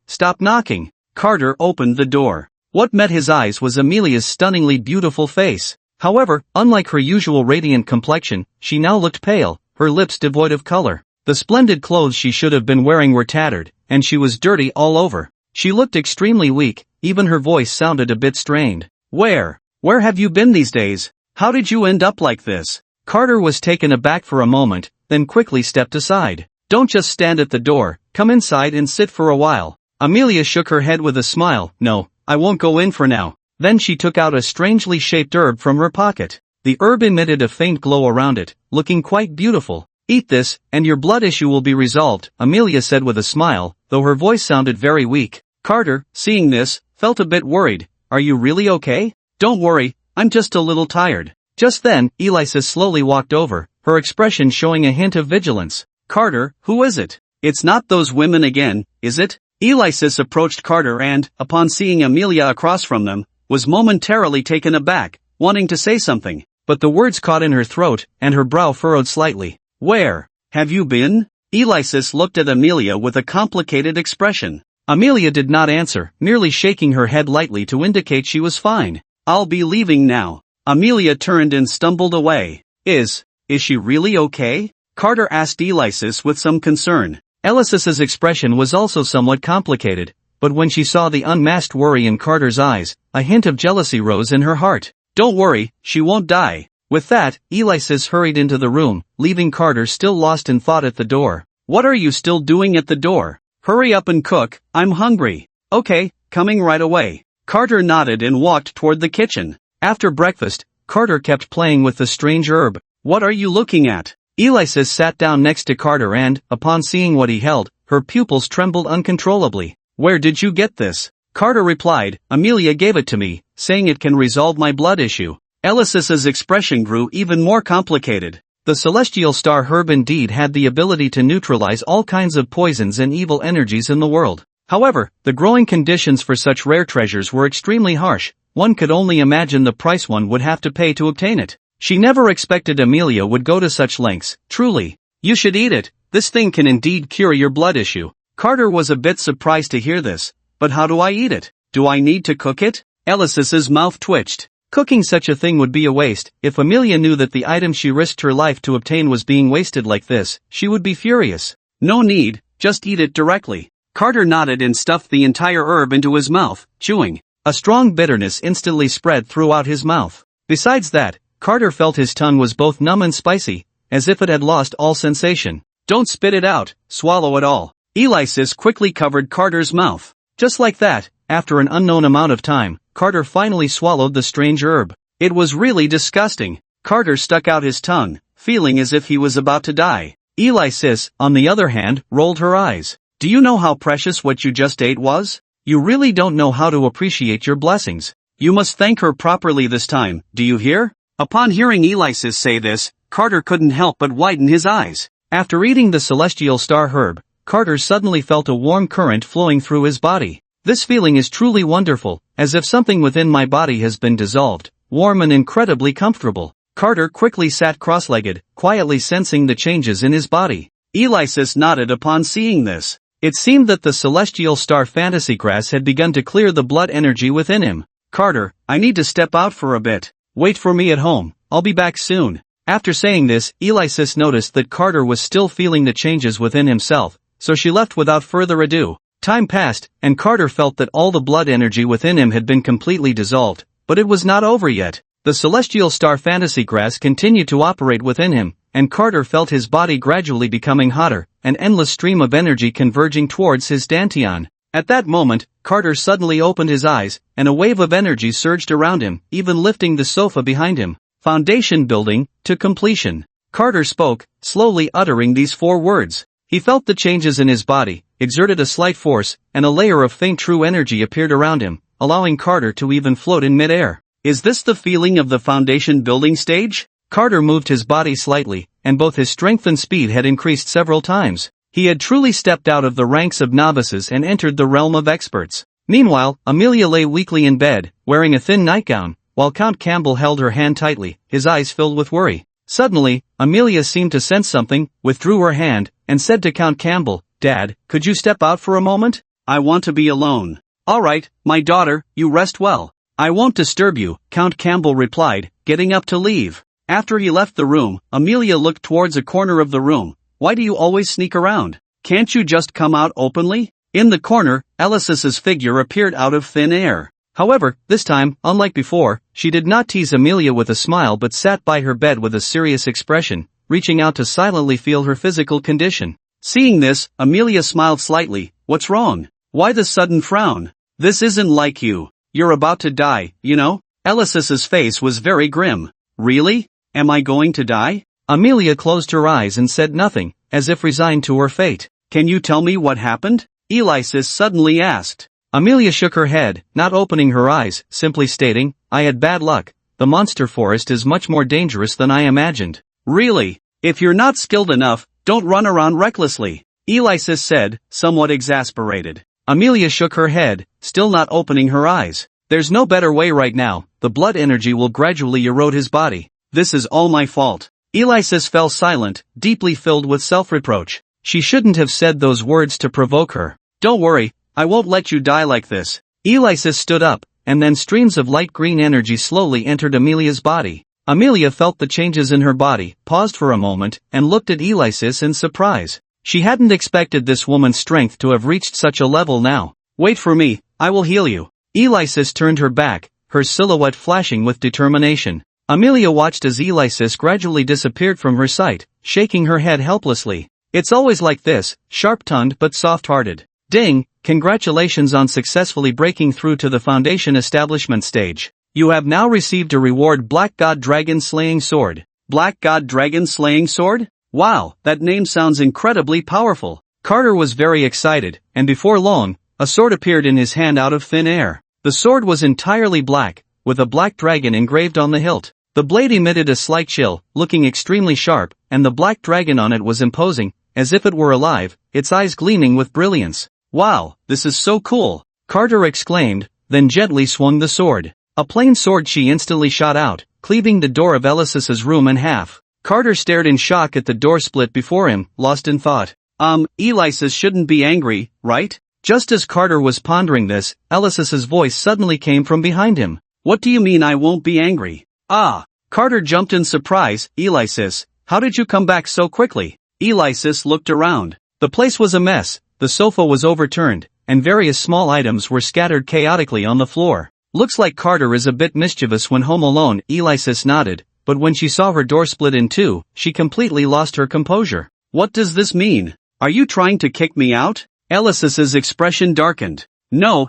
stop knocking. Carter opened the door. What met his eyes was Amelia's stunningly beautiful face. However, unlike her usual radiant complexion, she now looked pale, her lips devoid of color. The splendid clothes she should have been wearing were tattered, and she was dirty all over. She looked extremely weak, even her voice sounded a bit strained. Where have you been these days? How did you end up like this? Carter was taken aback for a moment, then quickly stepped aside. Don't just stand at the door, come inside and sit for a while. Amelia shook her head with a smile. No, I won't go in for now. Then she took out a strangely shaped herb from her pocket. The herb emitted a faint glow around it, looking quite beautiful. Eat this, and your blood issue will be resolved, Amelia said with a smile, though her voice sounded very weak. Carter, seeing this, felt a bit worried. Are you really okay? Don't worry, I'm just a little tired. Just then, Alexis slowly walked over, her expression showing a hint of vigilance. Carter, who is it? It's not those women again, is it? Alexis approached Carter and, upon seeing Amelia across from them, was momentarily taken aback, wanting to say something, but the words caught in her throat, and her brow furrowed slightly. Where have you been? Alexis looked at Amelia with a complicated expression. Amelia did not answer, merely shaking her head lightly to indicate she was fine. I'll be leaving now. Amelia turned and stumbled away. Is she really okay? Carter asked Alexis with some concern. Alexis's expression was also somewhat complicated, but when she saw the unmasked worry in Carter's eyes, a hint of jealousy rose in her heart. Don't worry, she won't die. With that, Alexis hurried into the room, leaving Carter still lost in thought at the door. What are you still doing at the door? Hurry up and cook, I'm hungry. Okay, coming right away. Carter nodded and walked toward the kitchen. After breakfast, Carter kept playing with the strange herb. What are you looking at? Alexis sat down next to Carter and, upon seeing what he held, her pupils trembled uncontrollably. Where did you get this? Carter replied, Amelia gave it to me, saying it can resolve my blood issue. Alexis's expression grew even more complicated. The celestial star herb indeed had the ability to neutralize all kinds of poisons and evil energies in the world. However, the growing conditions for such rare treasures were extremely harsh. One could only imagine the price one would have to pay to obtain it. She never expected Amelia would go to such lengths. Truly, you should eat it. This thing can indeed cure your blood issue. Carter was a bit surprised to hear this. But how do I eat it? Do I need to cook it? Alexis's mouth twitched. Cooking such a thing would be a waste. If Amelia knew that the item she risked her life to obtain was being wasted like this, she would be furious. No need, just eat it directly. Carter nodded and stuffed the entire herb into his mouth, chewing. A strong bitterness instantly spread throughout his mouth. Besides that, Carter felt his tongue was both numb and spicy, as if it had lost all sensation. Don't spit it out, swallow it all. Alexis quickly covered Carter's mouth. Just like that, after an unknown amount of time, Carter finally swallowed the strange herb. It was really disgusting. Carter stuck out his tongue, feeling as if he was about to die. Alexis, on the other hand, rolled her eyes. Do you know how precious what you just ate was? You really don't know how to appreciate your blessings. You must thank her properly this time, do you hear? Upon hearing Alexis say this, Carter couldn't help but widen his eyes. After eating the celestial star herb, Carter suddenly felt a warm current flowing through his body. This feeling is truly wonderful, as if something within my body has been dissolved, warm and incredibly comfortable. Carter quickly sat cross-legged, quietly sensing the changes in his body. Alexis nodded upon seeing this. It seemed that the celestial star fantasy grass had begun to clear the blood energy within him. Carter, I need to step out for a bit. Wait for me at home, I'll be back soon. After saying this, Alexis noticed that Carter was still feeling the changes within himself, so she left without further ado. Time passed, and Carter felt that all the blood energy within him had been completely dissolved, but it was not over yet. The celestial star fantasy grass continued to operate within him, and Carter felt his body gradually becoming hotter, an endless stream of energy converging towards his dantian. At that moment, Carter suddenly opened his eyes, and a wave of energy surged around him, even lifting the sofa behind him. Foundation building, to completion. Carter spoke, slowly uttering these 4 words. He felt the changes in his body, exerted a slight force, and a layer of faint true energy appeared around him, allowing Carter to even float in midair. Is this the feeling of the foundation building stage? Carter moved his body slightly, and both his strength and speed had increased several times. He had truly stepped out of the ranks of novices and entered the realm of experts. Meanwhile, Amelia lay weakly in bed, wearing a thin nightgown, while Count Campbell held her hand tightly, his eyes filled with worry. Suddenly, Amelia seemed to sense something, withdrew her hand, and said to Count Campbell, Dad, could you step out for a moment? I want to be alone. All right, my daughter, you rest well. I won't disturb you, Count Campbell replied, getting up to leave. After he left the room, Amelia looked towards a corner of the room. Why do you always sneak around? Can't you just come out openly? In the corner, Alexis's figure appeared out of thin air. However, this time, unlike before, she did not tease Amelia with a smile but sat by her bed with a serious expression, reaching out to silently feel her physical condition. Seeing this, Amelia smiled slightly. What's wrong? Why the sudden frown? This isn't like you. You're about to die, you know? Alexis's face was very grim. Really? Am I going to die? Amelia closed her eyes and said nothing, as if resigned to her fate. Can you tell me what happened? Alexis suddenly asked. Amelia shook her head, not opening her eyes, simply stating, I had bad luck. The monster forest is much more dangerous than I imagined. Really? If you're not skilled enough, don't run around recklessly, Alexis said, somewhat exasperated. Amelia shook her head, still not opening her eyes. There's no better way right now, the blood energy will gradually erode his body. This is all my fault. Alexis fell silent, deeply filled with self-reproach. She shouldn't have said those words to provoke her. Don't worry, I won't let you die like this. Alexis stood up, and then streams of light green energy slowly entered Amelia's body. Amelia felt the changes in her body, paused for a moment, and looked at Alexis in surprise. She hadn't expected this woman's strength to have reached such a level now. Wait for me, I will heal you. Alexis turned her back, her silhouette flashing with determination. Amelia watched as Alexis gradually disappeared from her sight, shaking her head helplessly. It's always like this, sharp-tongued but soft-hearted. Ding, congratulations on successfully breaking through to the Foundation establishment stage. You have now received a reward, Black God Dragon Slaying Sword. Black God Dragon Slaying Sword? Wow, that name sounds incredibly powerful. Carter was very excited, and before long, a sword appeared in his hand out of thin air. The sword was entirely black, with a black dragon engraved on the hilt. The blade emitted a slight chill, looking extremely sharp, and the black dragon on it was imposing, as if it were alive, its eyes gleaming with brilliance. Wow, this is so cool! Carter exclaimed, then gently swung the sword. A plain sword she instantly shot out, cleaving the door of Alexis's room in half. Carter stared in shock at the door split before him, lost in thought. Alexis shouldn't be angry, right? Just as Carter was pondering this, Alexis's voice suddenly came from behind him. What do you mean I won't be angry? Ah! Carter jumped in surprise. Alexis, how did you come back so quickly? Alexis looked around. The place was a mess, the sofa was overturned, and various small items were scattered chaotically on the floor. Looks like Carter is a bit mischievous when home alone, Alexis nodded, but when she saw her door split in two, she completely lost her composure. What does this mean? Are you trying to kick me out? Alexis's expression darkened. No.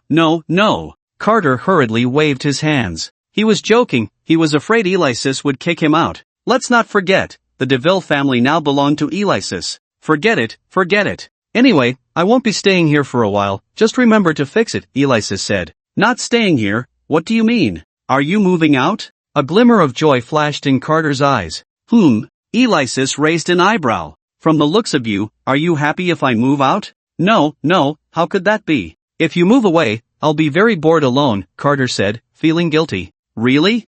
Carter hurriedly waved his hands. He was joking, he was afraid Alexis would kick him out. Let's not forget, the DeVille family now belonged to Alexis. Forget it. Anyway, I won't be staying here for a while, just remember to fix it, Alexis said. Not staying here? What do you mean? Are you moving out? A glimmer of joy flashed in Carter's eyes. Alexis raised an eyebrow. From the looks of you, are you happy if I move out? No, how could that be? If you move away, I'll be very bored alone, Carter said, feeling guilty. Really?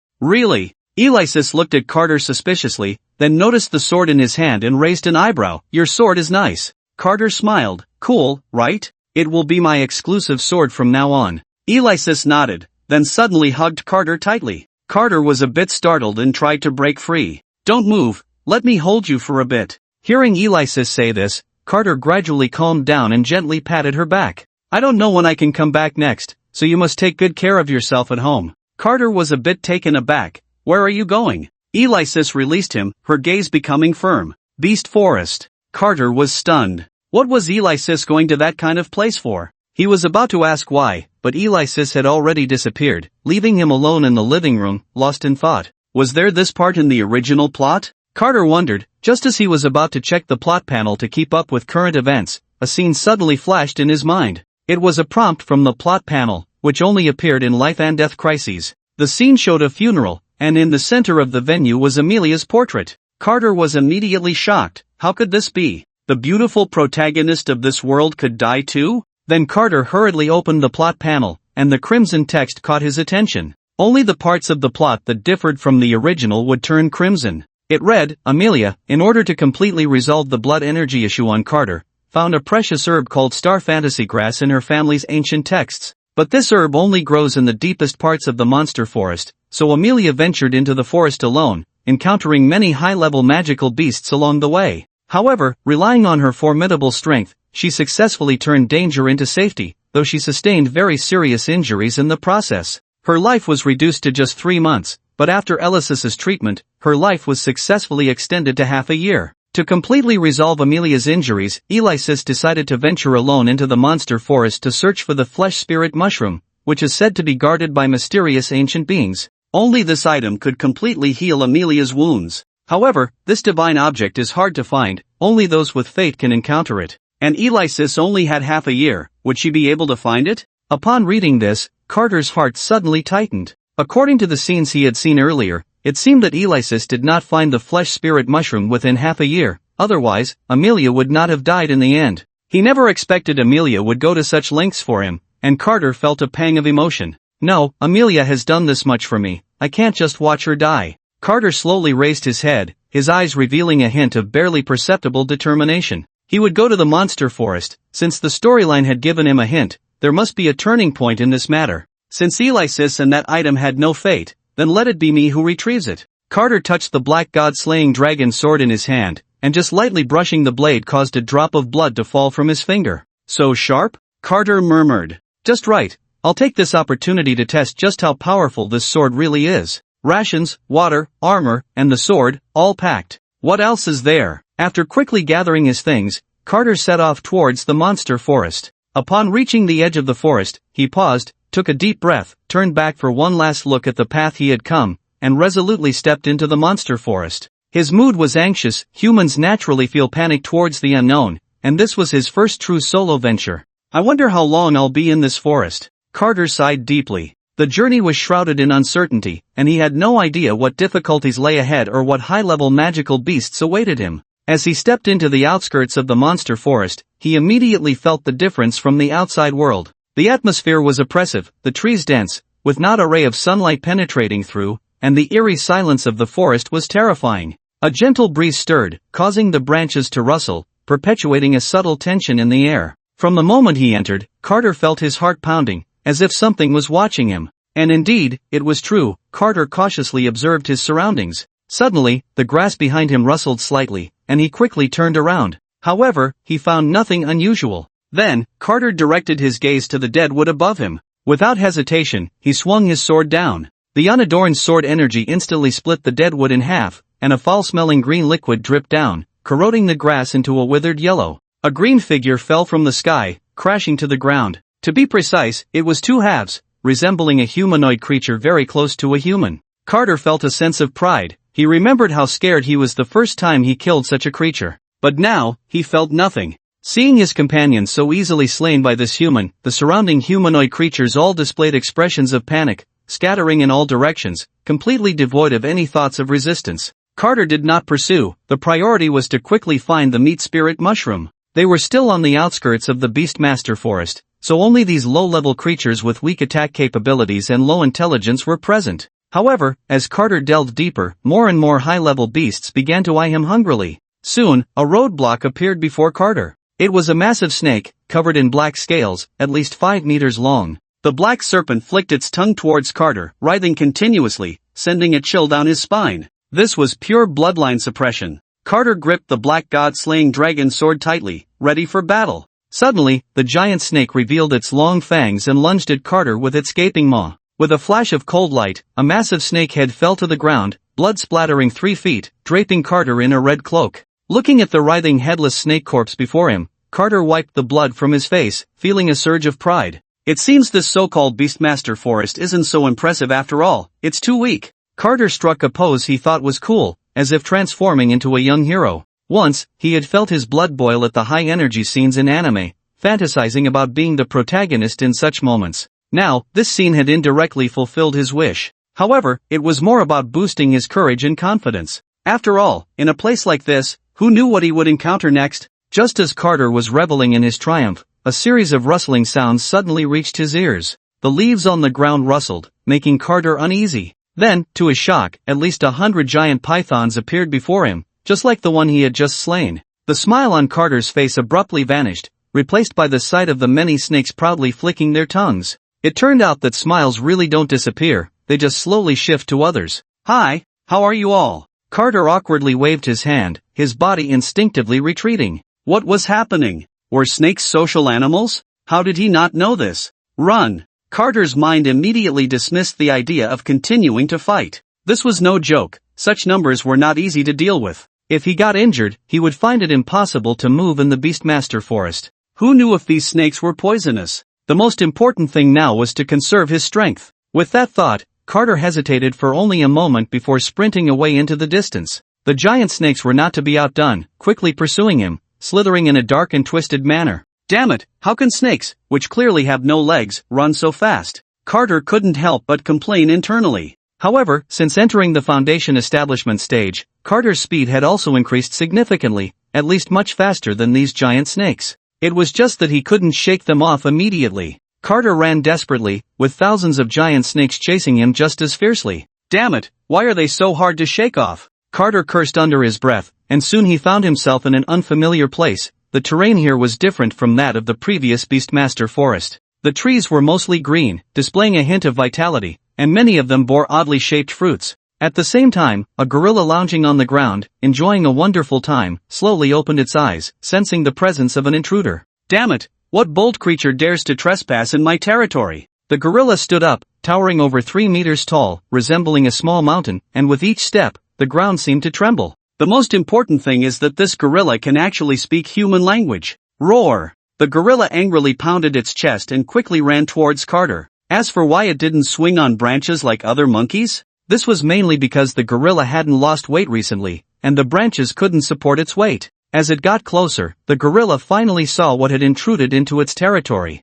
Alexis looked at Carter suspiciously, then noticed the sword in his hand and raised an eyebrow. Your sword is nice. Carter smiled. Cool, right? It will be my exclusive sword from now on. Alexis nodded, then suddenly hugged Carter tightly. Carter was a bit startled and tried to break free. Don't move, let me hold you for a bit. Hearing Alexis say this, Carter gradually calmed down and gently patted her back. I don't know when I can come back next, so you must take good care of yourself at home. Carter was a bit taken aback. Where are you going? Alexis released him, her gaze becoming firm. Beast Forest. Carter was stunned. What was Alexis going to that kind of place for? He was about to ask why, but Alexis had already disappeared, leaving him alone in the living room, lost in thought. Was there this part in the original plot? Carter wondered. Just as he was about to check the plot panel to keep up with current events, a scene suddenly flashed in his mind. It was a prompt from the plot panel, which only appeared in life and death crises. The scene showed a funeral, and in the center of the venue was Amelia's portrait. Carter was immediately shocked. How could this be? The beautiful protagonist of this world could die too? Then Carter hurriedly opened the plot panel, and the crimson text caught his attention. Only the parts of the plot that differed from the original would turn crimson. It read, Amelia, in order to completely resolve the blood energy issue on Carter, found a precious herb called star fantasy grass in her family's ancient texts. But this herb only grows in the deepest parts of the monster forest, so Amelia ventured into the forest alone, encountering many high-level magical beasts along the way. However, relying on her formidable strength, she successfully turned danger into safety, though she sustained very serious injuries in the process. Her life was reduced to just 3 months, but after Alexis's treatment, her life was successfully extended to half a year. To completely resolve Amelia's injuries, Alexis decided to venture alone into the monster forest to search for the flesh spirit mushroom, which is said to be guarded by mysterious ancient beings. Only this item could completely heal Amelia's wounds. However, this divine object is hard to find, only those with faith can encounter it. And Alexis only had half a year, would she be able to find it? Upon reading this, Carter's heart suddenly tightened. According to the scenes he had seen earlier, it seemed that Alexis did not find the flesh spirit mushroom within half a year, otherwise, Amelia would not have died in the end. He never expected Amelia would go to such lengths for him, and Carter felt a pang of emotion. No, Amelia has done this much for me, I can't just watch her die. Carter slowly raised his head, his eyes revealing a hint of barely perceptible determination. He would go to the monster forest, since the storyline had given him a hint, there must be a turning point in this matter. Since Alexis and that item had no fate, then let it be me who retrieves it. Carter touched the black god-slaying dragon sword in his hand, and just lightly brushing the blade caused a drop of blood to fall from his finger. So sharp? Carter murmured. Just right, I'll take this opportunity to test just how powerful this sword really is. Rations, water, armor, and the sword, all packed. What else is there? After quickly gathering his things, Carter set off towards the monster forest. Upon reaching the edge of the forest, he paused, took a deep breath, turned back for one last look at the path he had come, and resolutely stepped into the monster forest. His mood was anxious, humans naturally feel panic towards the unknown, and this was his first true solo venture. I wonder how long I'll be in this forest. Carter sighed deeply. The journey was shrouded in uncertainty, and he had no idea what difficulties lay ahead or what high-level magical beasts awaited him. As he stepped into the outskirts of the monster forest, he immediately felt the difference from the outside world. The atmosphere was oppressive, the trees dense, with not a ray of sunlight penetrating through, and the eerie silence of the forest was terrifying. A gentle breeze stirred, causing the branches to rustle, perpetuating a subtle tension in the air. From the moment he entered, Carter felt his heart pounding, as if something was watching him. And indeed, it was true. Carter cautiously observed his surroundings. Suddenly, the grass behind him rustled slightly, and he quickly turned around. However, he found nothing unusual. Then, Carter directed his gaze to the dead wood above him. Without hesitation, he swung his sword down. The unadorned sword energy instantly split the dead wood in half, and a foul-smelling green liquid dripped down, corroding the grass into a withered yellow. A green figure fell from the sky, crashing to the ground. To be precise, it was two halves, resembling a humanoid creature very close to a human. Carter felt a sense of pride. He remembered how scared he was the first time he killed such a creature. But now, he felt nothing. Seeing his companions so easily slain by this human, the surrounding humanoid creatures all displayed expressions of panic, scattering in all directions, completely devoid of any thoughts of resistance. Carter did not pursue. The priority was to quickly find the meat spirit mushroom. They were still on the outskirts of the Beastmaster forest, so only these low-level creatures with weak attack capabilities and low intelligence were present. However, as Carter delved deeper, more and more high-level beasts began to eye him hungrily. Soon, a roadblock appeared before Carter. It was a massive snake, covered in black scales, at least 5 meters long. The black serpent flicked its tongue towards Carter, writhing continuously, sending a chill down his spine. This was pure bloodline suppression. Carter gripped the black god-slaying dragon sword tightly, ready for battle. Suddenly, the giant snake revealed its long fangs and lunged at Carter with its gaping maw. With a flash of cold light, a massive snake head fell to the ground, blood splattering 3 feet, draping Carter in a red cloak. Looking at the writhing headless snake corpse before him, Carter wiped the blood from his face, feeling a surge of pride. It seems this so-called Beastmaster forest isn't so impressive after all, it's too weak. Carter struck a pose he thought was cool, as if transforming into a young hero. Once, he had felt his blood boil at the high-energy scenes in anime, fantasizing about being the protagonist in such moments. Now, this scene had indirectly fulfilled his wish. However, it was more about boosting his courage and confidence. After all, in a place like this, who knew what he would encounter next? Just as Carter was reveling in his triumph, a series of rustling sounds suddenly reached his ears. The leaves on the ground rustled, making Carter uneasy. Then, to his shock, at least 100 giant pythons appeared before him, just like the one he had just slain. The smile on Carter's face abruptly vanished, replaced by the sight of the many snakes proudly flicking their tongues. It turned out that smiles really don't disappear, they just slowly shift to others. Hi, how are you all? Carter awkwardly waved his hand, his body instinctively retreating. What was happening? Were snakes social animals? How did he not know this? Run! Carter's mind immediately dismissed the idea of continuing to fight. This was no joke, such numbers were not easy to deal with. If he got injured, he would find it impossible to move in the Beastmaster forest. Who knew if these snakes were poisonous? The most important thing now was to conserve his strength. With that thought, Carter hesitated for only a moment before sprinting away into the distance. The giant snakes were not to be outdone, quickly pursuing him, slithering in a dark and twisted manner. Damn it, how can snakes, which clearly have no legs, run so fast? Carter couldn't help but complain internally. However, since entering the Foundation establishment stage, Carter's speed had also increased significantly, at least much faster than these giant snakes. It was just that he couldn't shake them off immediately. Carter ran desperately, with thousands of giant snakes chasing him just as fiercely. Damn it, why are they so hard to shake off? Carter cursed under his breath, and soon he found himself in an unfamiliar place. The terrain here was different from that of the previous Beastmaster forest. The trees were mostly green, displaying a hint of vitality, and many of them bore oddly shaped fruits. At the same time, a gorilla lounging on the ground, enjoying a wonderful time, slowly opened its eyes, sensing the presence of an intruder. Damn it, what bold creature dares to trespass in my territory? The gorilla stood up, towering over 3 meters tall, resembling a small mountain, and with each step, the ground seemed to tremble. The most important thing is that this gorilla can actually speak human language. Roar! The gorilla angrily pounded its chest and quickly ran towards Carter. As for why it didn't swing on branches like other monkeys, this was mainly because the gorilla hadn't lost weight recently, and the branches couldn't support its weight. As it got closer, the gorilla finally saw what had intruded into its territory.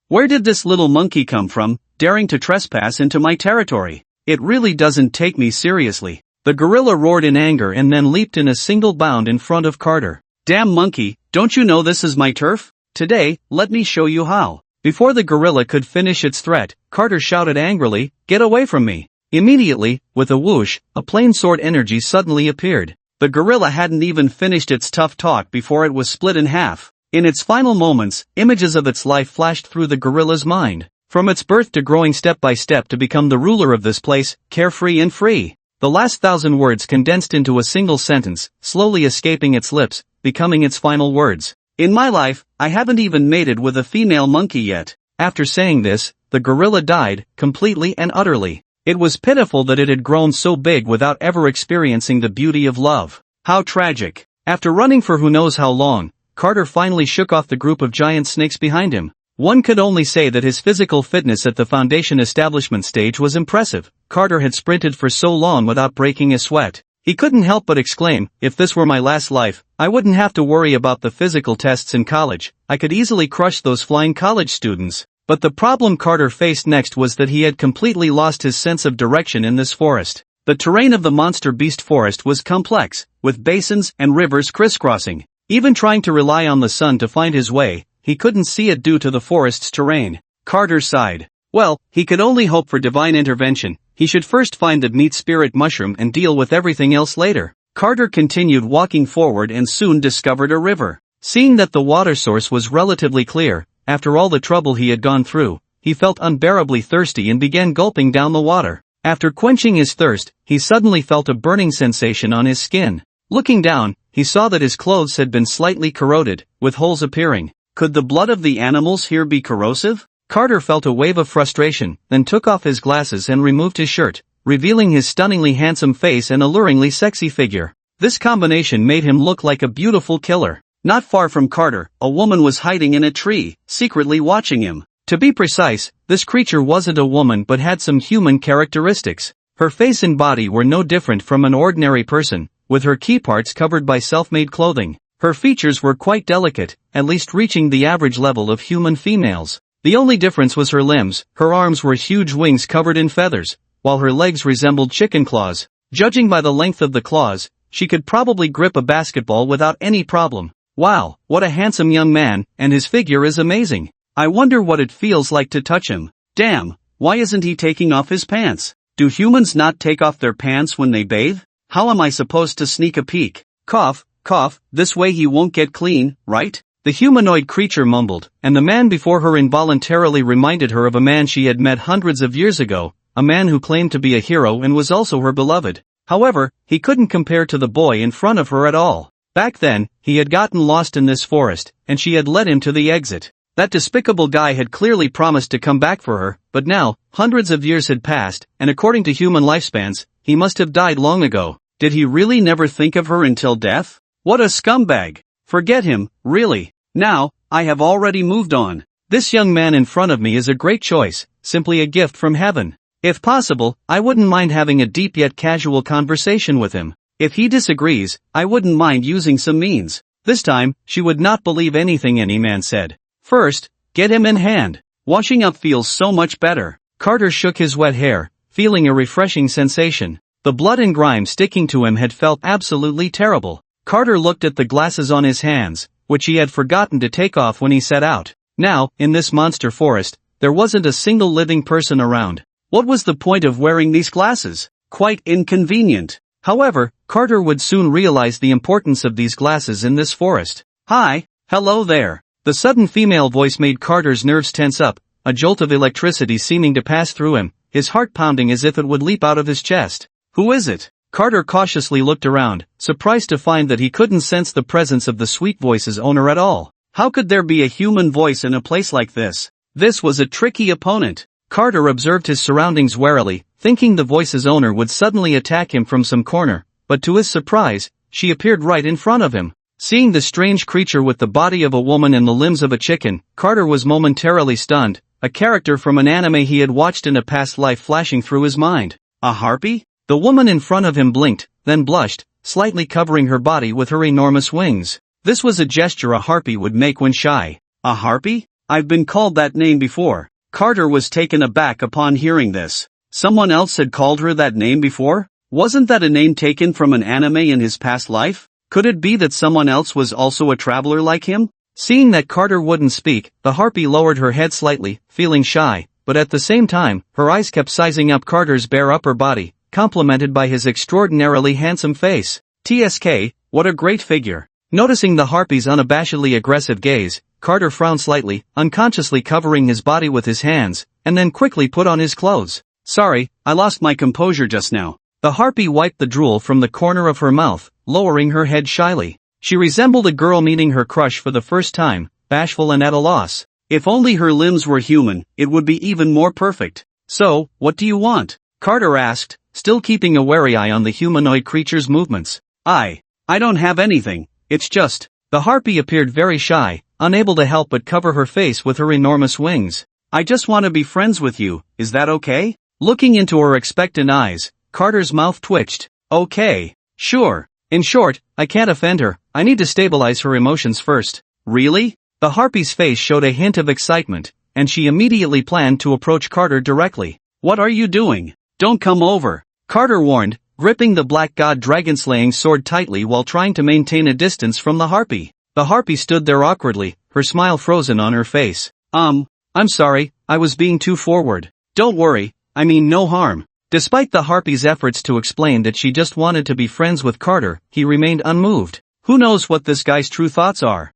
Where did this little monkey come from, daring to trespass into my territory? It really doesn't take me seriously. The gorilla roared in anger and then leaped in a single bound in front of Carter. Damn monkey, don't you know this is my turf? Today, let me show you how. Before the gorilla could finish its threat, Carter shouted angrily, "Get away from me!" Immediately, with a whoosh, a plain sword energy suddenly appeared. The gorilla hadn't even finished its tough talk before it was split in half. In its final moments, images of its life flashed through the gorilla's mind. From its birth to growing step by step to become the ruler of this place, carefree and free. The last 1,000 words condensed into a single sentence, slowly escaping its lips, becoming its final words. In my life, I haven't even mated with a female monkey yet. After saying this, the gorilla died, completely and utterly. It was pitiful that it had grown so big without ever experiencing the beauty of love. How tragic. After running for who knows how long, Carter finally shook off the group of giant snakes behind him. One could only say that his physical fitness at the Foundation establishment stage was impressive. Carter had sprinted for so long without breaking a sweat. He couldn't help but exclaim, "If this were my last life, I wouldn't have to worry about the physical tests in college. I could easily crush those flying college students." But the problem Carter faced next was that he had completely lost his sense of direction in this forest. The terrain of the monster beast forest was complex, with basins and rivers crisscrossing. Even trying to rely on the sun to find his way, he couldn't see it due to the forest's terrain. Carter sighed. Well, he could only hope for divine intervention. He should first find the meat spirit mushroom and deal with everything else later. Carter continued walking forward and soon discovered a river. Seeing that the water source was relatively clear, after all the trouble he had gone through, he felt unbearably thirsty and began gulping down the water. After quenching his thirst, he suddenly felt a burning sensation on his skin. Looking down, he saw that his clothes had been slightly corroded, with holes appearing. Could the blood of the animals here be corrosive? Carter felt a wave of frustration, then took off his glasses and removed his shirt, revealing his stunningly handsome face and alluringly sexy figure. This combination made him look like a beautiful killer. Not far from Carter, a woman was hiding in a tree, secretly watching him. To be precise, this creature wasn't a woman but had some human characteristics. Her face and body were no different from an ordinary person, with her key parts covered by self-made clothing. Her features were quite delicate, at least reaching the average level of human females. The only difference was her limbs. Her arms were huge wings covered in feathers, while her legs resembled chicken claws. Judging by the length of the claws, she could probably grip a basketball without any problem. Wow, what a handsome young man, and his figure is amazing. I wonder what it feels like to touch him. Damn, why isn't he taking off his pants? Do humans not take off their pants when they bathe? How am I supposed to sneak a peek? Cough, cough, this way he won't get clean, right? The humanoid creature mumbled, and the man before her involuntarily reminded her of a man she had met hundreds of years ago, a man who claimed to be a hero and was also her beloved. However, he couldn't compare to the boy in front of her at all. Back then, he had gotten lost in this forest, and she had led him to the exit. That despicable guy had clearly promised to come back for her, but now, hundreds of years had passed, and according to human lifespans, he must have died long ago. Did he really never think of her until death? What a scumbag! Forget him, really. Now, I have already moved on. This young man in front of me is a great choice, simply a gift from heaven. If possible, I wouldn't mind having a deep yet casual conversation with him. If he disagrees, I wouldn't mind using some means. This time, she would not believe anything any man said. First, get him in hand. Washing up feels so much better. Carter shook his wet hair, feeling a refreshing sensation. The blood and grime sticking to him had felt absolutely terrible. Carter looked at the glasses on his hands, which he had forgotten to take off when he set out. Now, in this monster forest, there wasn't a single living person around. What was the point of wearing these glasses? Quite inconvenient. However, Carter would soon realize the importance of these glasses in this forest. Hi, hello there. The sudden female voice made Carter's nerves tense up, a jolt of electricity seeming to pass through him, his heart pounding as if it would leap out of his chest. Who is it? Carter cautiously looked around, surprised to find that he couldn't sense the presence of the sweet voice's owner at all. How could there be a human voice in a place like this? This was a tricky opponent. Carter observed his surroundings warily, thinking the voice's owner would suddenly attack him from some corner, but to his surprise, she appeared right in front of him. Seeing the strange creature with the body of a woman and the limbs of a chicken, Carter was momentarily stunned, a character from an anime he had watched in a past life flashing through his mind. A harpy? The woman in front of him blinked, then blushed, slightly covering her body with her enormous wings. This was a gesture a harpy would make when shy. A harpy? I've been called that name before. Carter was taken aback upon hearing this. Someone else had called her that name before? Wasn't that a name taken from an anime in his past life? Could it be that someone else was also a traveler like him? Seeing that Carter wouldn't speak, the harpy lowered her head slightly, feeling shy, but at the same time, her eyes kept sizing up Carter's bare upper body, complemented by his extraordinarily handsome face. TSK, what a great figure. Noticing the harpy's unabashedly aggressive gaze, Carter frowned slightly, unconsciously covering his body with his hands, and then quickly put on his clothes. Sorry, I lost my composure just now. The harpy wiped the drool from the corner of her mouth, lowering her head shyly. She resembled a girl meeting her crush for the first time, bashful and at a loss. If only her limbs were human, it would be even more perfect. So, what do you want? Carter asked, still keeping a wary eye on the humanoid creature's movements. I don't have anything, it's just. The harpy appeared very shy, unable to help but cover her face with her enormous wings. I just want to be friends with you, is that okay? Looking into her expectant eyes, Carter's mouth twitched. Okay, sure. In short, I can't offend her, I need to stabilize her emotions first. Really? The harpy's face showed a hint of excitement, and she immediately planned to approach Carter directly. What are you doing? Don't come over, Carter warned, gripping the black god dragon-slaying sword tightly while trying to maintain a distance from the harpy. The harpy stood there awkwardly, her smile frozen on her face. I'm sorry, I was being too forward. Don't worry, I mean no harm. Despite the harpy's efforts to explain that she just wanted to be friends with Carter, he remained unmoved. Who knows what this guy's true thoughts are?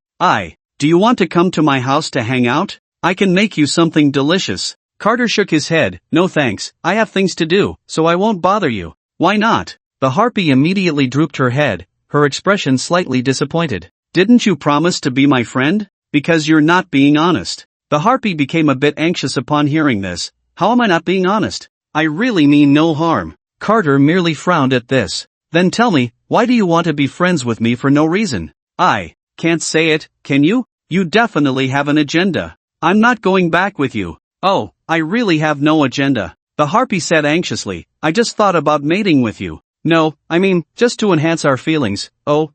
Do you want to come to my house to hang out? I can make you something delicious. Carter shook his head. No thanks, I have things to do, so I won't bother you. Why not? The harpy immediately drooped her head, her expression slightly disappointed. Didn't you promise to be my friend? Because you're not being honest. The harpy became a bit anxious upon hearing this. How am I not being honest? I really mean no harm. Carter merely frowned at this. Then tell me, why do you want to be friends with me for no reason? I can't say it, can you? You definitely have an agenda. I'm not going back with you. Oh, I really have no agenda. The harpy said anxiously. I just thought about mating with you. No, I mean, just to enhance our feelings. Oh,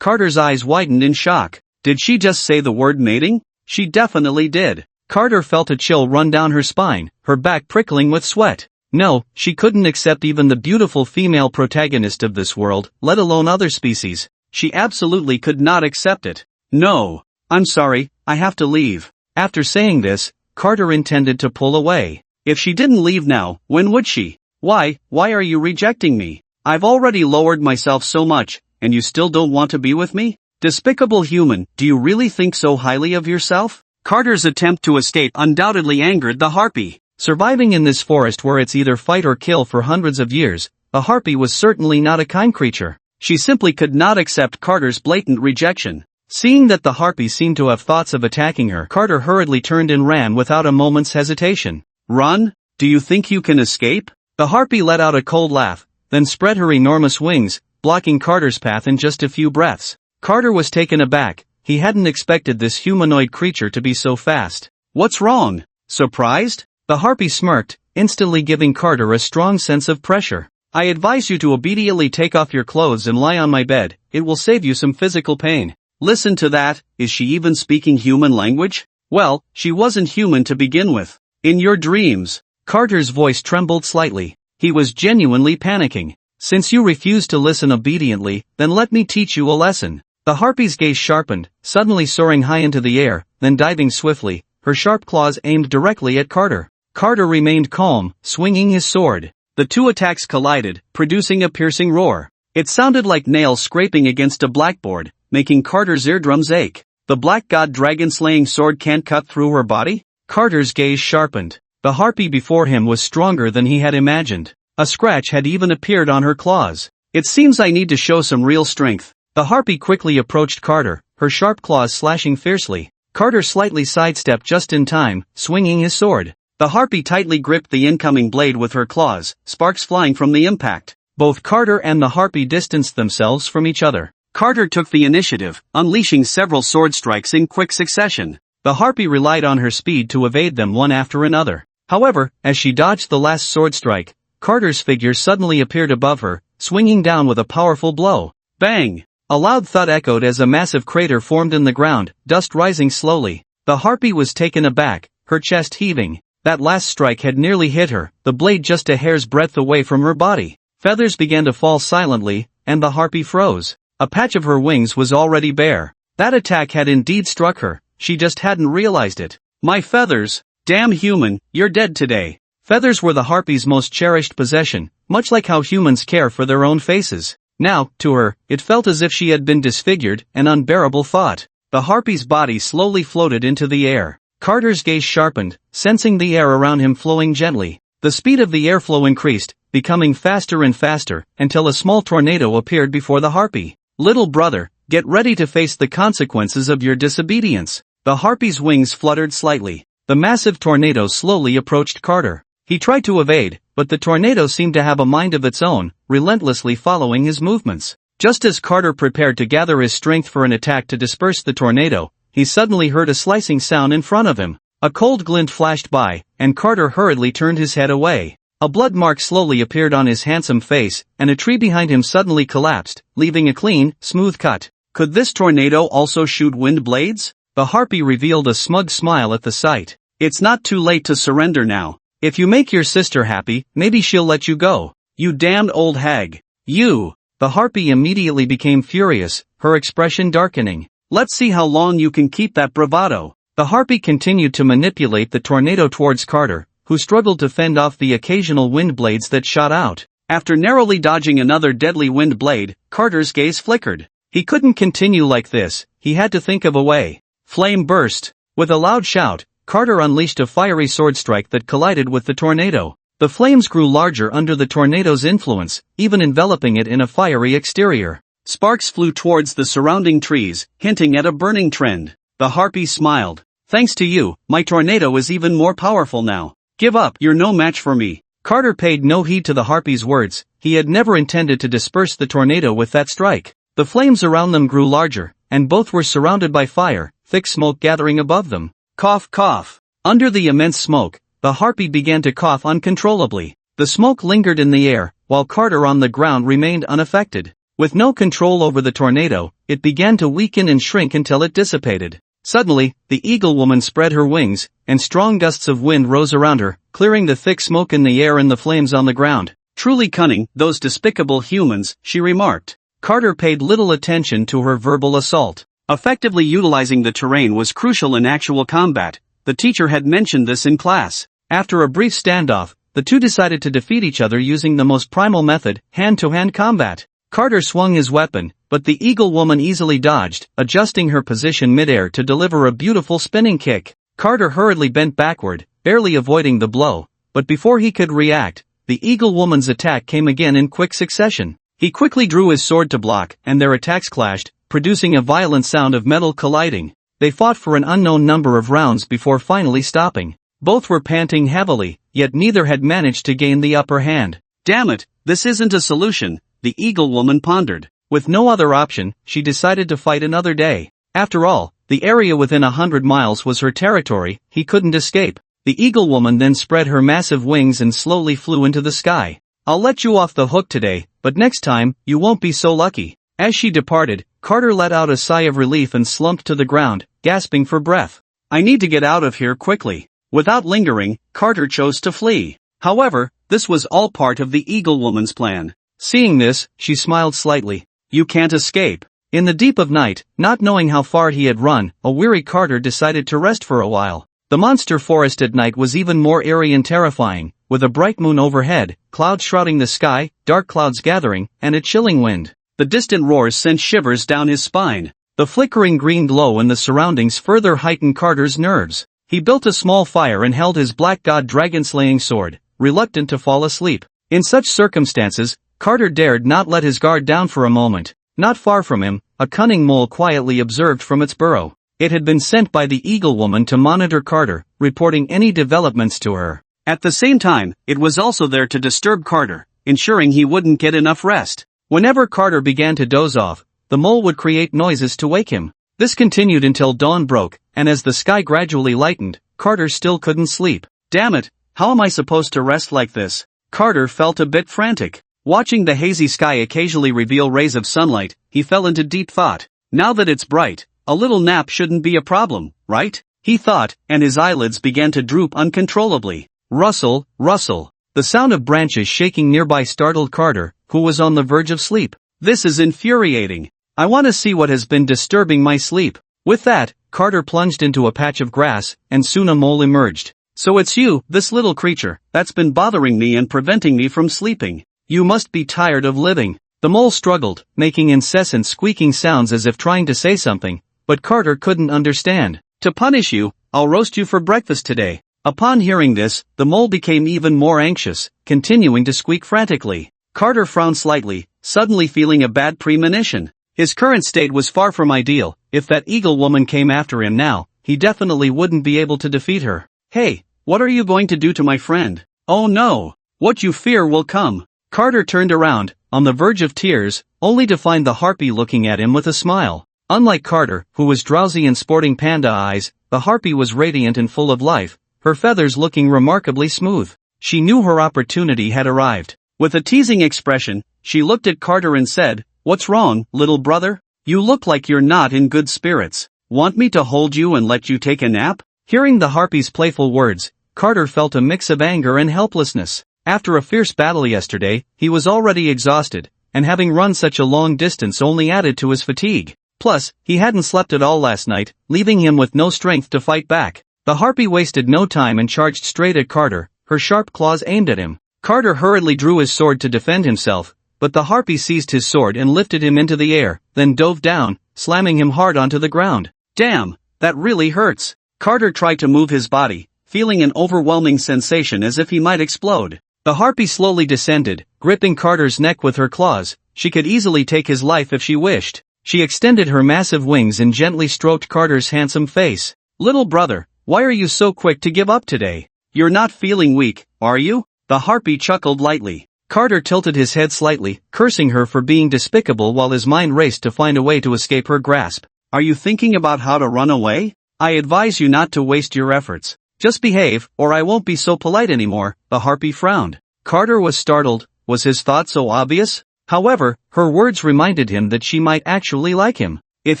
Carter's eyes widened in shock. Did she just say the word mating? She definitely did. Carter felt a chill run down her spine, her back prickling with sweat. No, she couldn't accept even the beautiful female protagonist of this world, let alone other species. She absolutely could not accept it. No, I'm sorry, I have to leave. After saying this, Carter intended to pull away. If she didn't leave now, when would she? Why are you rejecting me? I've already lowered myself so much, and you still don't want to be with me? Despicable human, do you really think so highly of yourself? Carter's attempt to escape undoubtedly angered the harpy. Surviving in this forest where it's either fight or kill for hundreds of years, the harpy was certainly not a kind creature. She simply could not accept Carter's blatant rejection. Seeing that the harpy seemed to have thoughts of attacking her, Carter hurriedly turned and ran without a moment's hesitation. Run? Do you think you can escape? The harpy let out a cold laugh, then spread her enormous wings, blocking Carter's path in just a few breaths. Carter was taken aback. He hadn't expected this humanoid creature to be so fast. What's wrong? Surprised? The harpy smirked, instantly giving Carter a strong sense of pressure. I advise you to obediently take off your clothes and lie on my bed. It will save you some physical pain. Listen to that, is she even speaking human language? Well, she wasn't human to begin with. In your dreams. Carter's voice trembled slightly. He was genuinely panicking. Since you refuse to listen obediently, then let me teach you a lesson. The harpy's gaze sharpened, suddenly soaring high into the air, then diving swiftly, her sharp claws aimed directly at Carter. Carter remained calm, swinging his sword. The two attacks collided, producing a piercing roar. It sounded like nails scraping against a blackboard, making Carter's eardrums ache. The black god dragon-slaying sword can't cut through her body? Carter's gaze sharpened. The harpy before him was stronger than he had imagined. A scratch had even appeared on her claws. It seems I need to show some real strength. The harpy quickly approached Carter, her sharp claws slashing fiercely. Carter slightly sidestepped just in time, swinging his sword. The harpy tightly gripped the incoming blade with her claws, sparks flying from the impact. Both Carter and the harpy distanced themselves from each other. Carter took the initiative, unleashing several sword strikes in quick succession. The harpy relied on her speed to evade them one after another. However, as she dodged the last sword strike, Carter's figure suddenly appeared above her, swinging down with a powerful blow. Bang! A loud thud echoed as a massive crater formed in the ground, dust rising slowly. The harpy was taken aback, her chest heaving. That last strike had nearly hit her, the blade just a hair's breadth away from her body. Feathers began to fall silently, and the harpy froze. A patch of her wings was already bare. That attack had indeed struck her, she just hadn't realized it. My feathers! Damn human, you're dead today. Feathers were the harpy's most cherished possession, much like how humans care for their own faces. Now, to her, it felt as if she had been disfigured, an unbearable thought. The harpy's body slowly floated into the air. Carter's gaze sharpened, sensing the air around him flowing gently. The speed of the airflow increased, becoming faster and faster, until a small tornado appeared before the harpy. Little brother, get ready to face the consequences of your disobedience. The harpy's wings fluttered slightly. The massive tornado slowly approached Carter. He tried to evade, but the tornado seemed to have a mind of its own, relentlessly following his movements. Just as Carter prepared to gather his strength for an attack to disperse the tornado, he suddenly heard a slicing sound in front of him. A cold glint flashed by, and Carter hurriedly turned his head away. A blood mark slowly appeared on his handsome face, and a tree behind him suddenly collapsed, leaving a clean, smooth cut. Could this tornado also shoot wind blades? The harpy revealed a smug smile at the sight. It's not too late to surrender now. If you make your sister happy, maybe she'll let you go. You damned old hag. You! The harpy immediately became furious, her expression darkening. Let's see how long you can keep that bravado. The harpy continued to manipulate the tornado towards Carter, who struggled to fend off the occasional wind blades that shot out. After narrowly dodging another deadly wind blade, Carter's gaze flickered. He couldn't continue like this, he had to think of a way. Flame burst. With a loud shout, Carter unleashed a fiery sword strike that collided with the tornado. The flames grew larger under the tornado's influence, even enveloping it in a fiery exterior. Sparks flew towards the surrounding trees, hinting at a burning trend. The harpy smiled. Thanks to you, my tornado is even more powerful now. Give up, you're no match for me. Carter paid no heed to the harpy's words. He had never intended to disperse the tornado with that strike. The flames around them grew larger, and both were surrounded by fire, thick smoke gathering above them. Cough, cough. Under the immense smoke, the harpy began to cough uncontrollably. The smoke lingered in the air, while Carter on the ground remained unaffected. With no control over the tornado, it began to weaken and shrink until it dissipated. Suddenly, the eagle woman spread her wings, and strong gusts of wind rose around her, clearing the thick smoke in the air and the flames on the ground. Truly cunning, those despicable humans, she remarked. Carter paid little attention to her verbal assault. Effectively utilizing the terrain was crucial in actual combat. The teacher had mentioned this in class. After a brief standoff, the two decided to defeat each other using the most primal method, hand-to-hand combat. Carter swung his weapon, but the eagle woman easily dodged, adjusting her position midair to deliver a beautiful spinning kick. Carter hurriedly bent backward, barely avoiding the blow, but before he could react, the eagle woman's attack came again in quick succession. He quickly drew his sword to block, and their attacks clashed, producing a violent sound of metal colliding. They fought for an unknown number of rounds before finally stopping. Both were panting heavily, yet neither had managed to gain the upper hand. Damn it, this isn't a solution, the Eagle Woman pondered. With no other option, she decided to fight another day. After all, the area within 100 miles was her territory, he couldn't escape. The Eagle Woman then spread her massive wings and slowly flew into the sky. I'll let you off the hook today, but next time, you won't be so lucky. As she departed, Carter let out a sigh of relief and slumped to the ground, gasping for breath. I need to get out of here quickly. Without lingering, Carter chose to flee. However, this was all part of the Eagle Woman's plan. Seeing this, she smiled slightly. You can't escape. In the deep of night, not knowing how far he had run, a weary Carter decided to rest for a while. The monster forest at night was even more eerie and terrifying, with a bright moon overhead, clouds shrouding the sky, dark clouds gathering, and a chilling wind. The distant roars sent shivers down his spine. The flickering green glow in the surroundings further heightened Carter's nerves. He built a small fire and held his black god dragon-slaying sword, reluctant to fall asleep. In such circumstances, Carter dared not let his guard down for a moment. Not far from him, a cunning mole quietly observed from its burrow. It had been sent by the Eagle Woman to monitor Carter, reporting any developments to her. At the same time, it was also there to disturb Carter, ensuring he wouldn't get enough rest. Whenever Carter began to doze off, the mole would create noises to wake him. This continued until dawn broke, and as the sky gradually lightened, Carter still couldn't sleep. Damn it, how am I supposed to rest like this? Carter felt a bit frantic. Watching the hazy sky occasionally reveal rays of sunlight, he fell into deep thought. Now that it's bright, a little nap shouldn't be a problem, right? He thought, and his eyelids began to droop uncontrollably. Rustle, rustle. The sound of branches shaking nearby startled Carter, who was on the verge of sleep. This is infuriating. I want to see what has been disturbing my sleep. With that, Carter plunged into a patch of grass, and soon a mole emerged. So it's you, this little creature, that's been bothering me and preventing me from sleeping. You must be tired of living. The mole struggled, making incessant squeaking sounds as if trying to say something, but Carter couldn't understand. To punish you, I'll roast you for breakfast today. Upon hearing this, the mole became even more anxious, continuing to squeak frantically. Carter frowned slightly, suddenly feeling a bad premonition. His current state was far from ideal. If that Eagle Woman came after him now, he definitely wouldn't be able to defeat her. Hey, what are you going to do to my friend? Oh no! What you fear will come. Carter turned around, on the verge of tears, only to find the harpy looking at him with a smile. Unlike Carter, who was drowsy and sporting panda eyes, the harpy was radiant and full of life, her feathers looking remarkably smooth. She knew her opportunity had arrived. With a teasing expression, she looked at Carter and said, "What's wrong, little brother? You look like you're not in good spirits. Want me to hold you and let you take a nap?" Hearing the harpy's playful words, Carter felt a mix of anger and helplessness. After a fierce battle yesterday, he was already exhausted, and having run such a long distance only added to his fatigue. Plus, he hadn't slept at all last night, leaving him with no strength to fight back. The harpy wasted no time and charged straight at Carter, her sharp claws aimed at him. Carter hurriedly drew his sword to defend himself, but the harpy seized his sword and lifted him into the air, then dove down, slamming him hard onto the ground. Damn, that really hurts. Carter tried to move his body, feeling an overwhelming sensation as if he might explode. The harpy slowly descended, gripping Carter's neck with her claws. She could easily take his life if she wished. She extended her massive wings and gently stroked Carter's handsome face. "Little brother, why are you so quick to give up today? You're not feeling weak, are you?" The harpy chuckled lightly. Carter tilted his head slightly, cursing her for being despicable while his mind raced to find a way to escape her grasp. "Are you thinking about how to run away? I advise you not to waste your efforts. Just behave, or I won't be so polite anymore." The harpy frowned. Carter was startled. Was his thought so obvious? However, her words reminded him that she might actually like him. If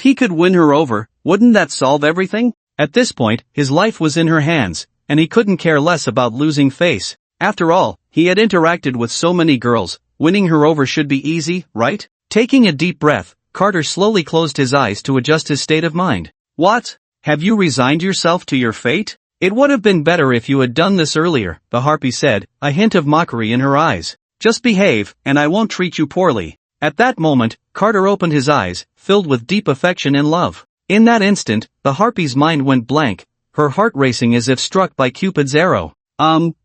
he could win her over, wouldn't that solve everything? At this point, his life was in her hands, and he couldn't care less about losing face. After all, he had interacted with so many girls. Winning her over should be easy, right? Taking a deep breath, Carter slowly closed his eyes to adjust his state of mind. "What? Have you resigned yourself to your fate?" "It would have been better if you had done this earlier," the harpy said, a hint of mockery in her eyes. "Just behave, and I won't treat you poorly." At that moment, Carter opened his eyes, filled with deep affection and love. In that instant, the harpy's mind went blank, her heart racing as if struck by Cupid's arrow.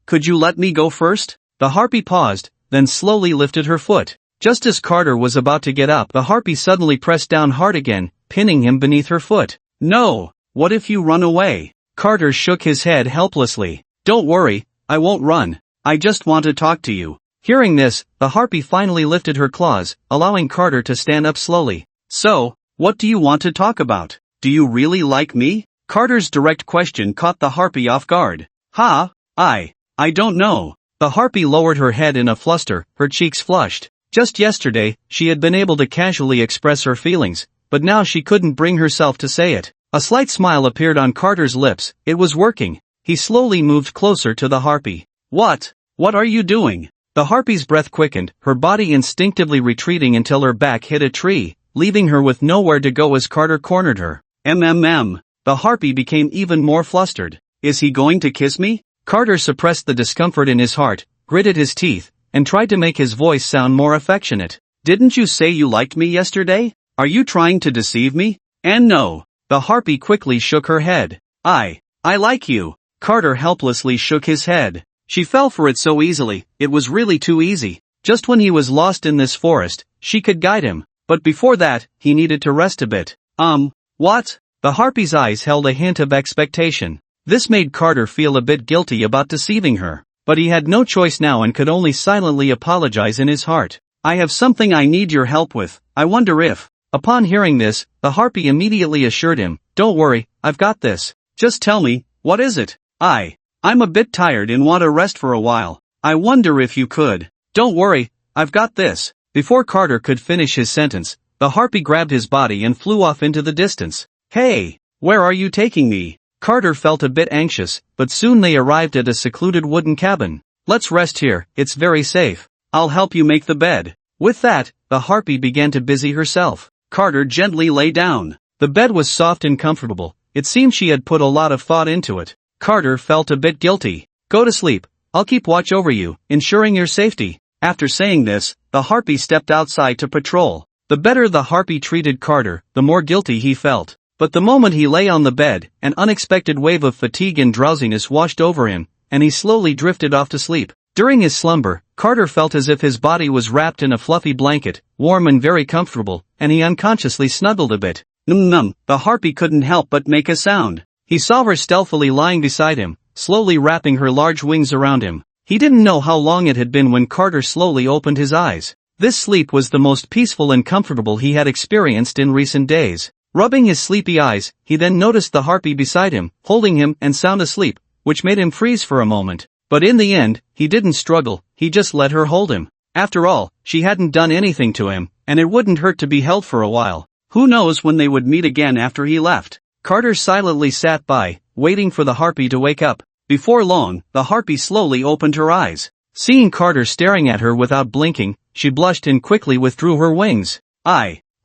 Could you let me go first?" The harpy paused, then slowly lifted her foot. Just as Carter was about to get up, the harpy suddenly pressed down hard again, pinning him beneath her foot. No! What if you run away? Carter shook his head helplessly. Don't worry, I won't run. I just want to talk to you. Hearing this, the harpy finally lifted her claws, allowing Carter to stand up slowly. So, what do you want to talk about? Do you really like me? Carter's direct question caught the harpy off guard. I don't know. The harpy lowered her head in a fluster, her cheeks flushed. Just yesterday, she had been able to casually express her feelings, but now she couldn't bring herself to say it. A slight smile appeared on Carter's lips. It was working. He slowly moved closer to the harpy. What are you doing? The harpy's breath quickened, her body instinctively retreating until her back hit a tree, leaving her with nowhere to go as Carter cornered her. The harpy became even more flustered. Is he going to kiss me? Carter suppressed the discomfort in his heart, gritted his teeth, and tried to make his voice sound more affectionate. Didn't you say you liked me yesterday? Are you trying to deceive me? And no. The harpy quickly shook her head. I like you. Carter helplessly shook his head. She fell for it so easily, it was really too easy. Just when he was lost in this forest, she could guide him, but before that, he needed to rest a bit. What? The harpy's eyes held a hint of expectation. This made Carter feel a bit guilty about deceiving her, but he had no choice now and could only silently apologize in his heart. I have something I need your help with. I wonder if. Upon hearing this, the harpy immediately assured him, don't worry, I've got this. Just tell me, what is it? I'm a bit tired and want to rest for a while. I wonder if you could. Don't worry, I've got this. Before Carter could finish his sentence, the harpy grabbed his body and flew off into the distance. Hey, where are you taking me? Carter felt a bit anxious, but soon they arrived at a secluded wooden cabin. Let's rest here, it's very safe. I'll help you make the bed. With that, the harpy began to busy herself. Carter gently lay down. The bed was soft and comfortable. It seemed she had put a lot of thought into it. Carter felt a bit guilty. Go to sleep. I'll keep watch over you, ensuring your safety. After saying this, the harpy stepped outside to patrol. The better the harpy treated Carter, the more guilty he felt. But the moment he lay on the bed, an unexpected wave of fatigue and drowsiness washed over him, and he slowly drifted off to sleep. During his slumber, Carter felt as if his body was wrapped in a fluffy blanket, warm and very comfortable, and he unconsciously snuggled a bit. The harpy couldn't help but make a sound. He saw her stealthily lying beside him, slowly wrapping her large wings around him. He didn't know how long it had been when Carter slowly opened his eyes. This sleep was the most peaceful and comfortable he had experienced in recent days. Rubbing his sleepy eyes, he then noticed the harpy beside him, holding him and sound asleep, which made him freeze for a moment. But in the end, he didn't struggle, he just let her hold him. After all, she hadn't done anything to him, and it wouldn't hurt to be held for a while. Who knows when they would meet again after he left. Carter silently sat by, waiting for the harpy to wake up. Before long, the harpy slowly opened her eyes. Seeing Carter staring at her without blinking, she blushed and quickly withdrew her wings.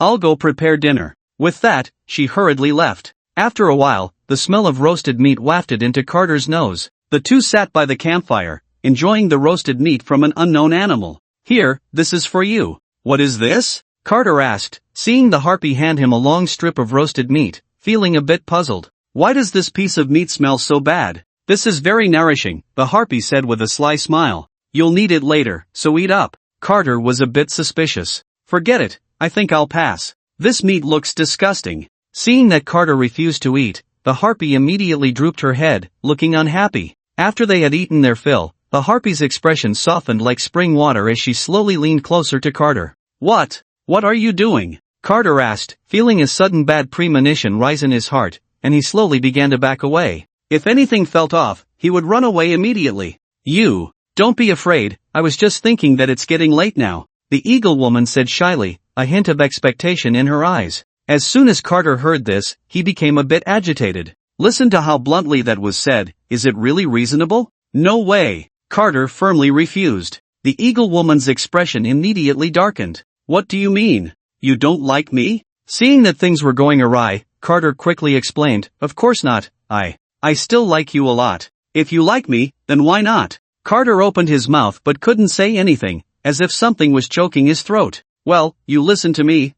I'll go prepare dinner. With that, she hurriedly left. After a while, the smell of roasted meat wafted into Carter's nose. The two sat by the campfire, enjoying the roasted meat from an unknown animal. Here, this is for you. What is this? Carter asked, seeing the harpy hand him a long strip of roasted meat, feeling a bit puzzled. Why does this piece of meat smell so bad? This is very nourishing, the harpy said with a sly smile. You'll need it later, so eat up. Carter was a bit suspicious. Forget it, I think I'll pass. This meat looks disgusting. Seeing that Carter refused to eat, the harpy immediately drooped her head, looking unhappy. After they had eaten their fill, the harpy's expression softened like spring water as she slowly leaned closer to Carter. What are you doing? Carter asked, feeling a sudden bad premonition rise in his heart, and he slowly began to back away. If anything felt off, he would run away immediately. Don't be afraid, I was just thinking that it's getting late now, the eagle woman said shyly, a hint of expectation in her eyes. As soon as Carter heard this, he became a bit agitated. Listen to how bluntly that was said, is it really reasonable? No way. Carter firmly refused. The eagle woman's expression immediately darkened. What do you mean? You don't like me? Seeing that things were going awry, Carter quickly explained, of course not, I still like you a lot. If you like me, then why not? Carter opened his mouth but couldn't say anything, as if something was choking his throat. Well, you listen to me,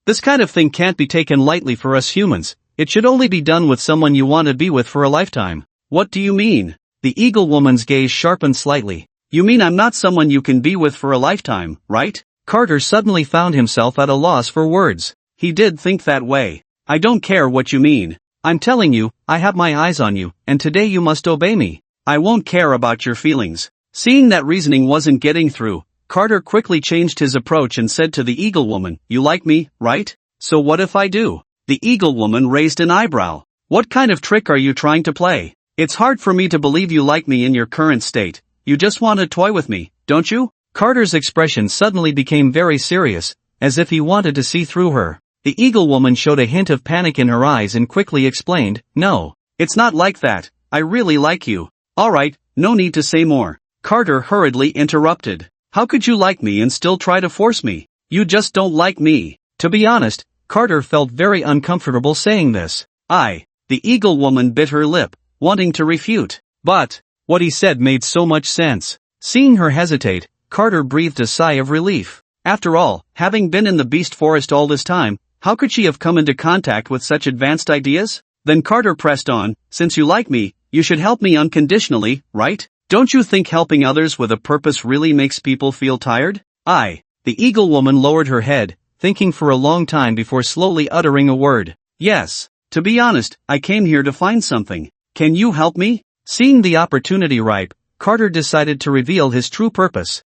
this kind of thing can't be taken lightly for us humans. It should only be done with someone you want to be with for a lifetime. What do you mean? The eagle woman's gaze sharpened slightly. You mean I'm not someone you can be with for a lifetime, right? Carter suddenly found himself at a loss for words. He did think that way. I don't care what you mean. I'm telling you, I have my eyes on you, and today you must obey me. I won't care about your feelings. Seeing that reasoning wasn't getting through, Carter quickly changed his approach and said to the Eagle Woman, "You like me, right? So what if I do?" The Eagle Woman raised an eyebrow. "What kind of trick are you trying to play? It's hard for me to believe you like me in your current state. You just want to toy with me, don't you?" Carter's expression suddenly became very serious, as if he wanted to see through her. The Eagle Woman showed a hint of panic in her eyes and quickly explained, "No, it's not like that. I really like you." "Alright, no need to say more." Carter hurriedly interrupted. "How could you like me and still try to force me? You just don't like me." To be honest, Carter felt very uncomfortable saying this. The Eagle Woman bit her lip, wanting to refute. But what he said made so much sense. Seeing her hesitate, Carter breathed a sigh of relief. After all, having been in the beast forest all this time, how could she have come into contact with such advanced ideas? Then Carter pressed on, "Since you like me, you should help me unconditionally, right? Don't you think helping others with a purpose really makes people feel tired?" The Eagle Woman lowered her head, thinking for a long time before slowly uttering a word. "Yes. To be honest, I came here to find something. Can you help me?" Seeing the opportunity ripe, Carter decided to reveal his true purpose.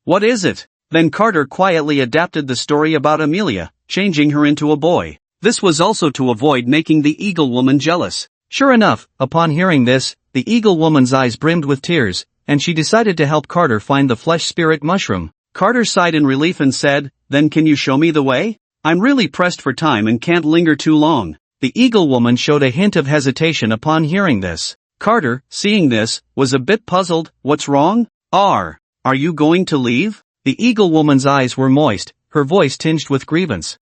What is it? Then Carter quietly adapted the story about Amelia, changing her into a boy. This was also to avoid making the Eagle Woman jealous. Sure enough, upon hearing this, the Eagle Woman's eyes brimmed with tears, and she decided to help Carter find the flesh spirit mushroom. Carter sighed in relief and said, "Then can you show me the way? I'm really pressed for time and can't linger too long." The Eagle Woman showed a hint of hesitation upon hearing this. Carter, seeing this, was a bit puzzled. "What's wrong? Are you going to leave?" The Eagle Woman's eyes were moist, her voice tinged with grievance.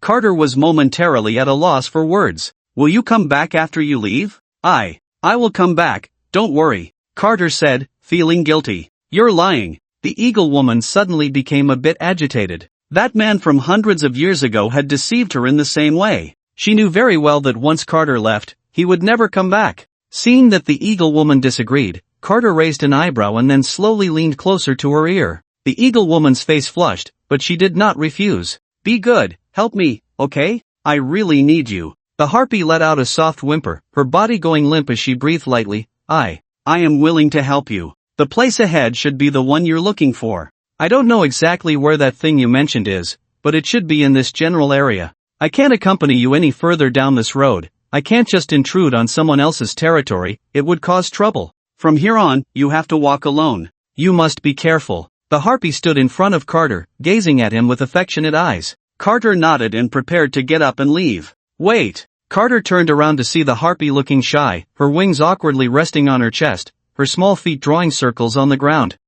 Carter was momentarily at a loss for words. "Will you come back after you leave?" I will come back, don't worry," Carter said, feeling guilty. "You're lying." The Eagle Woman suddenly became a bit agitated. That man from hundreds of years ago had deceived her in the same way. She knew very well that once Carter left, he would never come back. Seeing that the Eagle Woman disagreed, Carter raised an eyebrow and then slowly leaned closer to her ear. The Eagle Woman's face flushed, but she did not refuse. "Be good, help me, okay? I really need you." The harpy let out a soft whimper, her body going limp as she breathed lightly. I am willing to help you. The place ahead should be the one you're looking for. I don't know exactly where that thing you mentioned is, but it should be in this general area. I can't accompany you any further down this road. I can't just intrude on someone else's territory, it would cause trouble. From here on, you have to walk alone. You must be careful." The harpy stood in front of Carter, gazing at him with affectionate eyes. Carter nodded and prepared to get up and leave. "Wait." Carter turned around to see the harpy looking shy, her wings awkwardly resting on her chest, her small feet drawing circles on the ground.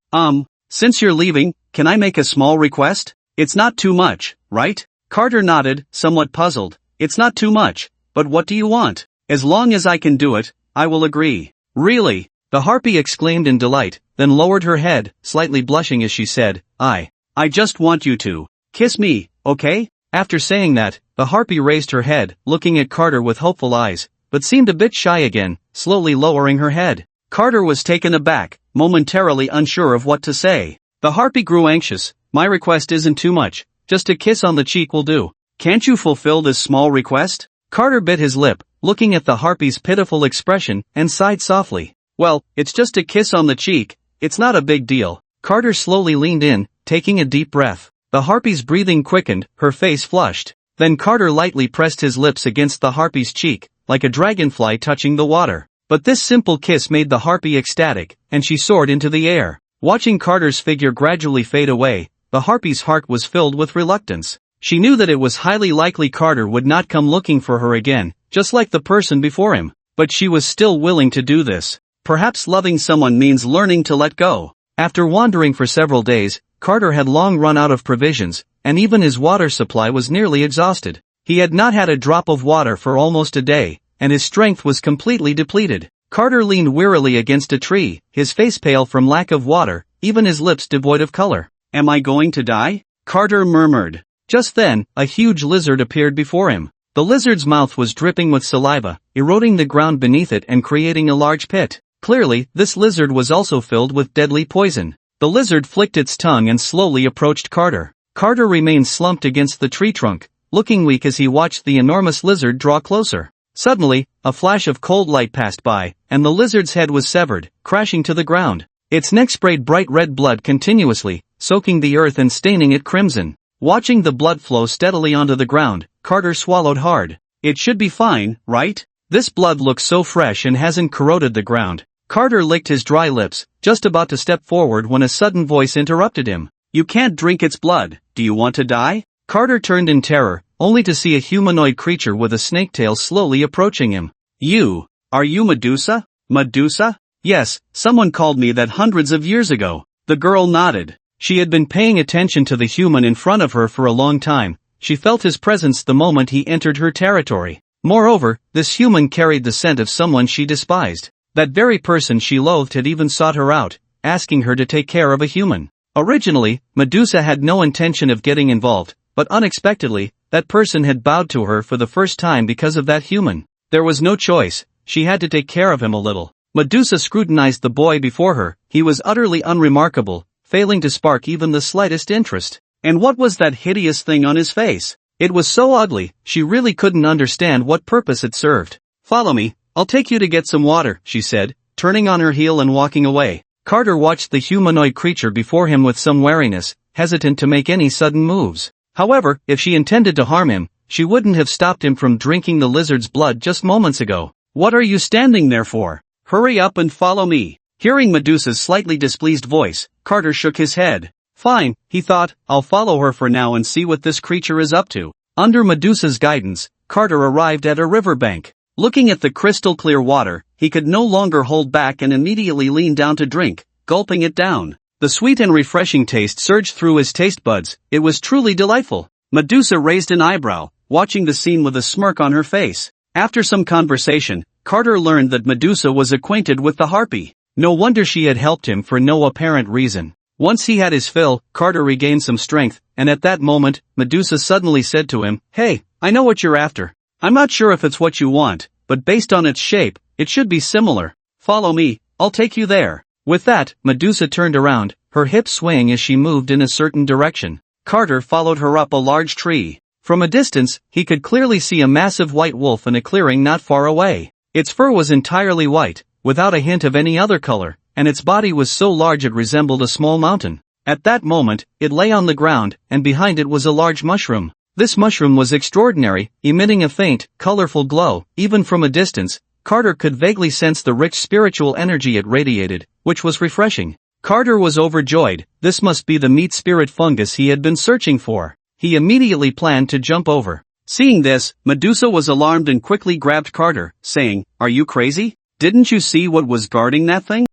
Since you're leaving, can I make a small request? It's not too much, right?" Carter nodded, somewhat puzzled. "It's not too much, but what do you want?" "As long as I can do it, I will agree." "Really?" The harpy exclaimed in delight, then lowered her head, slightly blushing as she said, I just want you to kiss me, okay?" After saying that, the harpy raised her head, looking at Carter with hopeful eyes, but seemed a bit shy again, slowly lowering her head. Carter was taken aback, momentarily unsure of what to say. The harpy grew anxious. "My request isn't too much, just a kiss on the cheek will do. Can't you fulfill this small request?" Carter bit his lip, looking at the harpy's pitiful expression, and sighed softly. "Well, it's just a kiss on the cheek, it's not a big deal." Carter slowly leaned in, taking a deep breath. The harpy's breathing quickened, her face flushed. Then Carter lightly pressed his lips against the harpy's cheek, like a dragonfly touching the water. But this simple kiss made the harpy ecstatic, and she soared into the air. Watching Carter's figure gradually fade away, the harpy's heart was filled with reluctance. She knew that it was highly likely Carter would not come looking for her again, just like the person before him. But she was still willing to do this. Perhaps loving someone means learning to let go. After wandering for several days, Carter had long run out of provisions, and even his water supply was nearly exhausted. He had not had a drop of water for almost a day, and his strength was completely depleted. Carter leaned wearily against a tree, his face pale from lack of water, even his lips devoid of color. "Am I going to die?" Carter murmured. Just then, a huge lizard appeared before him. The lizard's mouth was dripping with saliva, eroding the ground beneath it and creating a large pit. Clearly, this lizard was also filled with deadly poison. The lizard flicked its tongue and slowly approached Carter. Carter remained slumped against the tree trunk, looking weak as he watched the enormous lizard draw closer. Suddenly, a flash of cold light passed by, and the lizard's head was severed, crashing to the ground. Its neck sprayed bright red blood continuously, soaking the earth and staining it crimson. Watching the blood flow steadily onto the ground, Carter swallowed hard. It should be fine, right? This blood looks so fresh and hasn't corroded the ground. Carter licked his dry lips, just about to step forward when a sudden voice interrupted him. You can't drink its blood. Do you want to die? Carter turned in terror, only to see a humanoid creature with a snake tail slowly approaching him. Are you Medusa? Medusa? Yes, someone called me that hundreds of years ago. The girl nodded. She had been paying attention to the human in front of her for a long time. She felt his presence the moment he entered her territory. Moreover, this human carried the scent of someone she despised. That very person she loathed had even sought her out, asking her to take care of a human. Originally, Medusa had no intention of getting involved, but unexpectedly, that person had bowed to her for the first time because of that human. There was no choice, she had to take care of him a little. Medusa scrutinized the boy before her. He was utterly unremarkable, failing to spark even the slightest interest. And what was that hideous thing on his face? It was so ugly, she really couldn't understand what purpose it served. Follow me, I'll take you to get some water, she said, turning on her heel and walking away. Carter watched the humanoid creature before him with some wariness, hesitant to make any sudden moves. However, if she intended to harm him, she wouldn't have stopped him from drinking the lizard's blood just moments ago. What are you standing there for? Hurry up and follow me. Hearing Medusa's slightly displeased voice, Carter shook his head. Fine, he thought, I'll follow her for now and see what this creature is up to. Under Medusa's guidance, Carter arrived at a riverbank. Looking at the crystal-clear water, he could no longer hold back and immediately leaned down to drink, gulping it down. The sweet and refreshing taste surged through his taste buds. It was truly delightful. Medusa raised an eyebrow, watching the scene with a smirk on her face. After some conversation, Carter learned that Medusa was acquainted with the harpy. No wonder she had helped him for no apparent reason. Once he had his fill, Carter regained some strength, and at that moment, Medusa suddenly said to him, Hey, I know what you're after. I'm not sure if it's what you want, but based on its shape, it should be similar. Follow me, I'll take you there. With that, Medusa turned around, her hips swaying as she moved in a certain direction. Carter followed her up a large tree. From a distance, he could clearly see a massive white wolf in a clearing not far away. Its fur was entirely white, without a hint of any other color, and its body was so large it resembled a small mountain. At that moment, it lay on the ground, and behind it was a large mushroom. This mushroom was extraordinary, emitting a faint, colorful glow. Even from a distance, Carter could vaguely sense the rich spiritual energy it radiated, which was refreshing. Carter was overjoyed. This must be the meat spirit fungus he had been searching for. He immediately planned to jump over. Seeing this, Medusa was alarmed and quickly grabbed Carter, saying, Are you crazy? Didn't you see what was guarding that thing?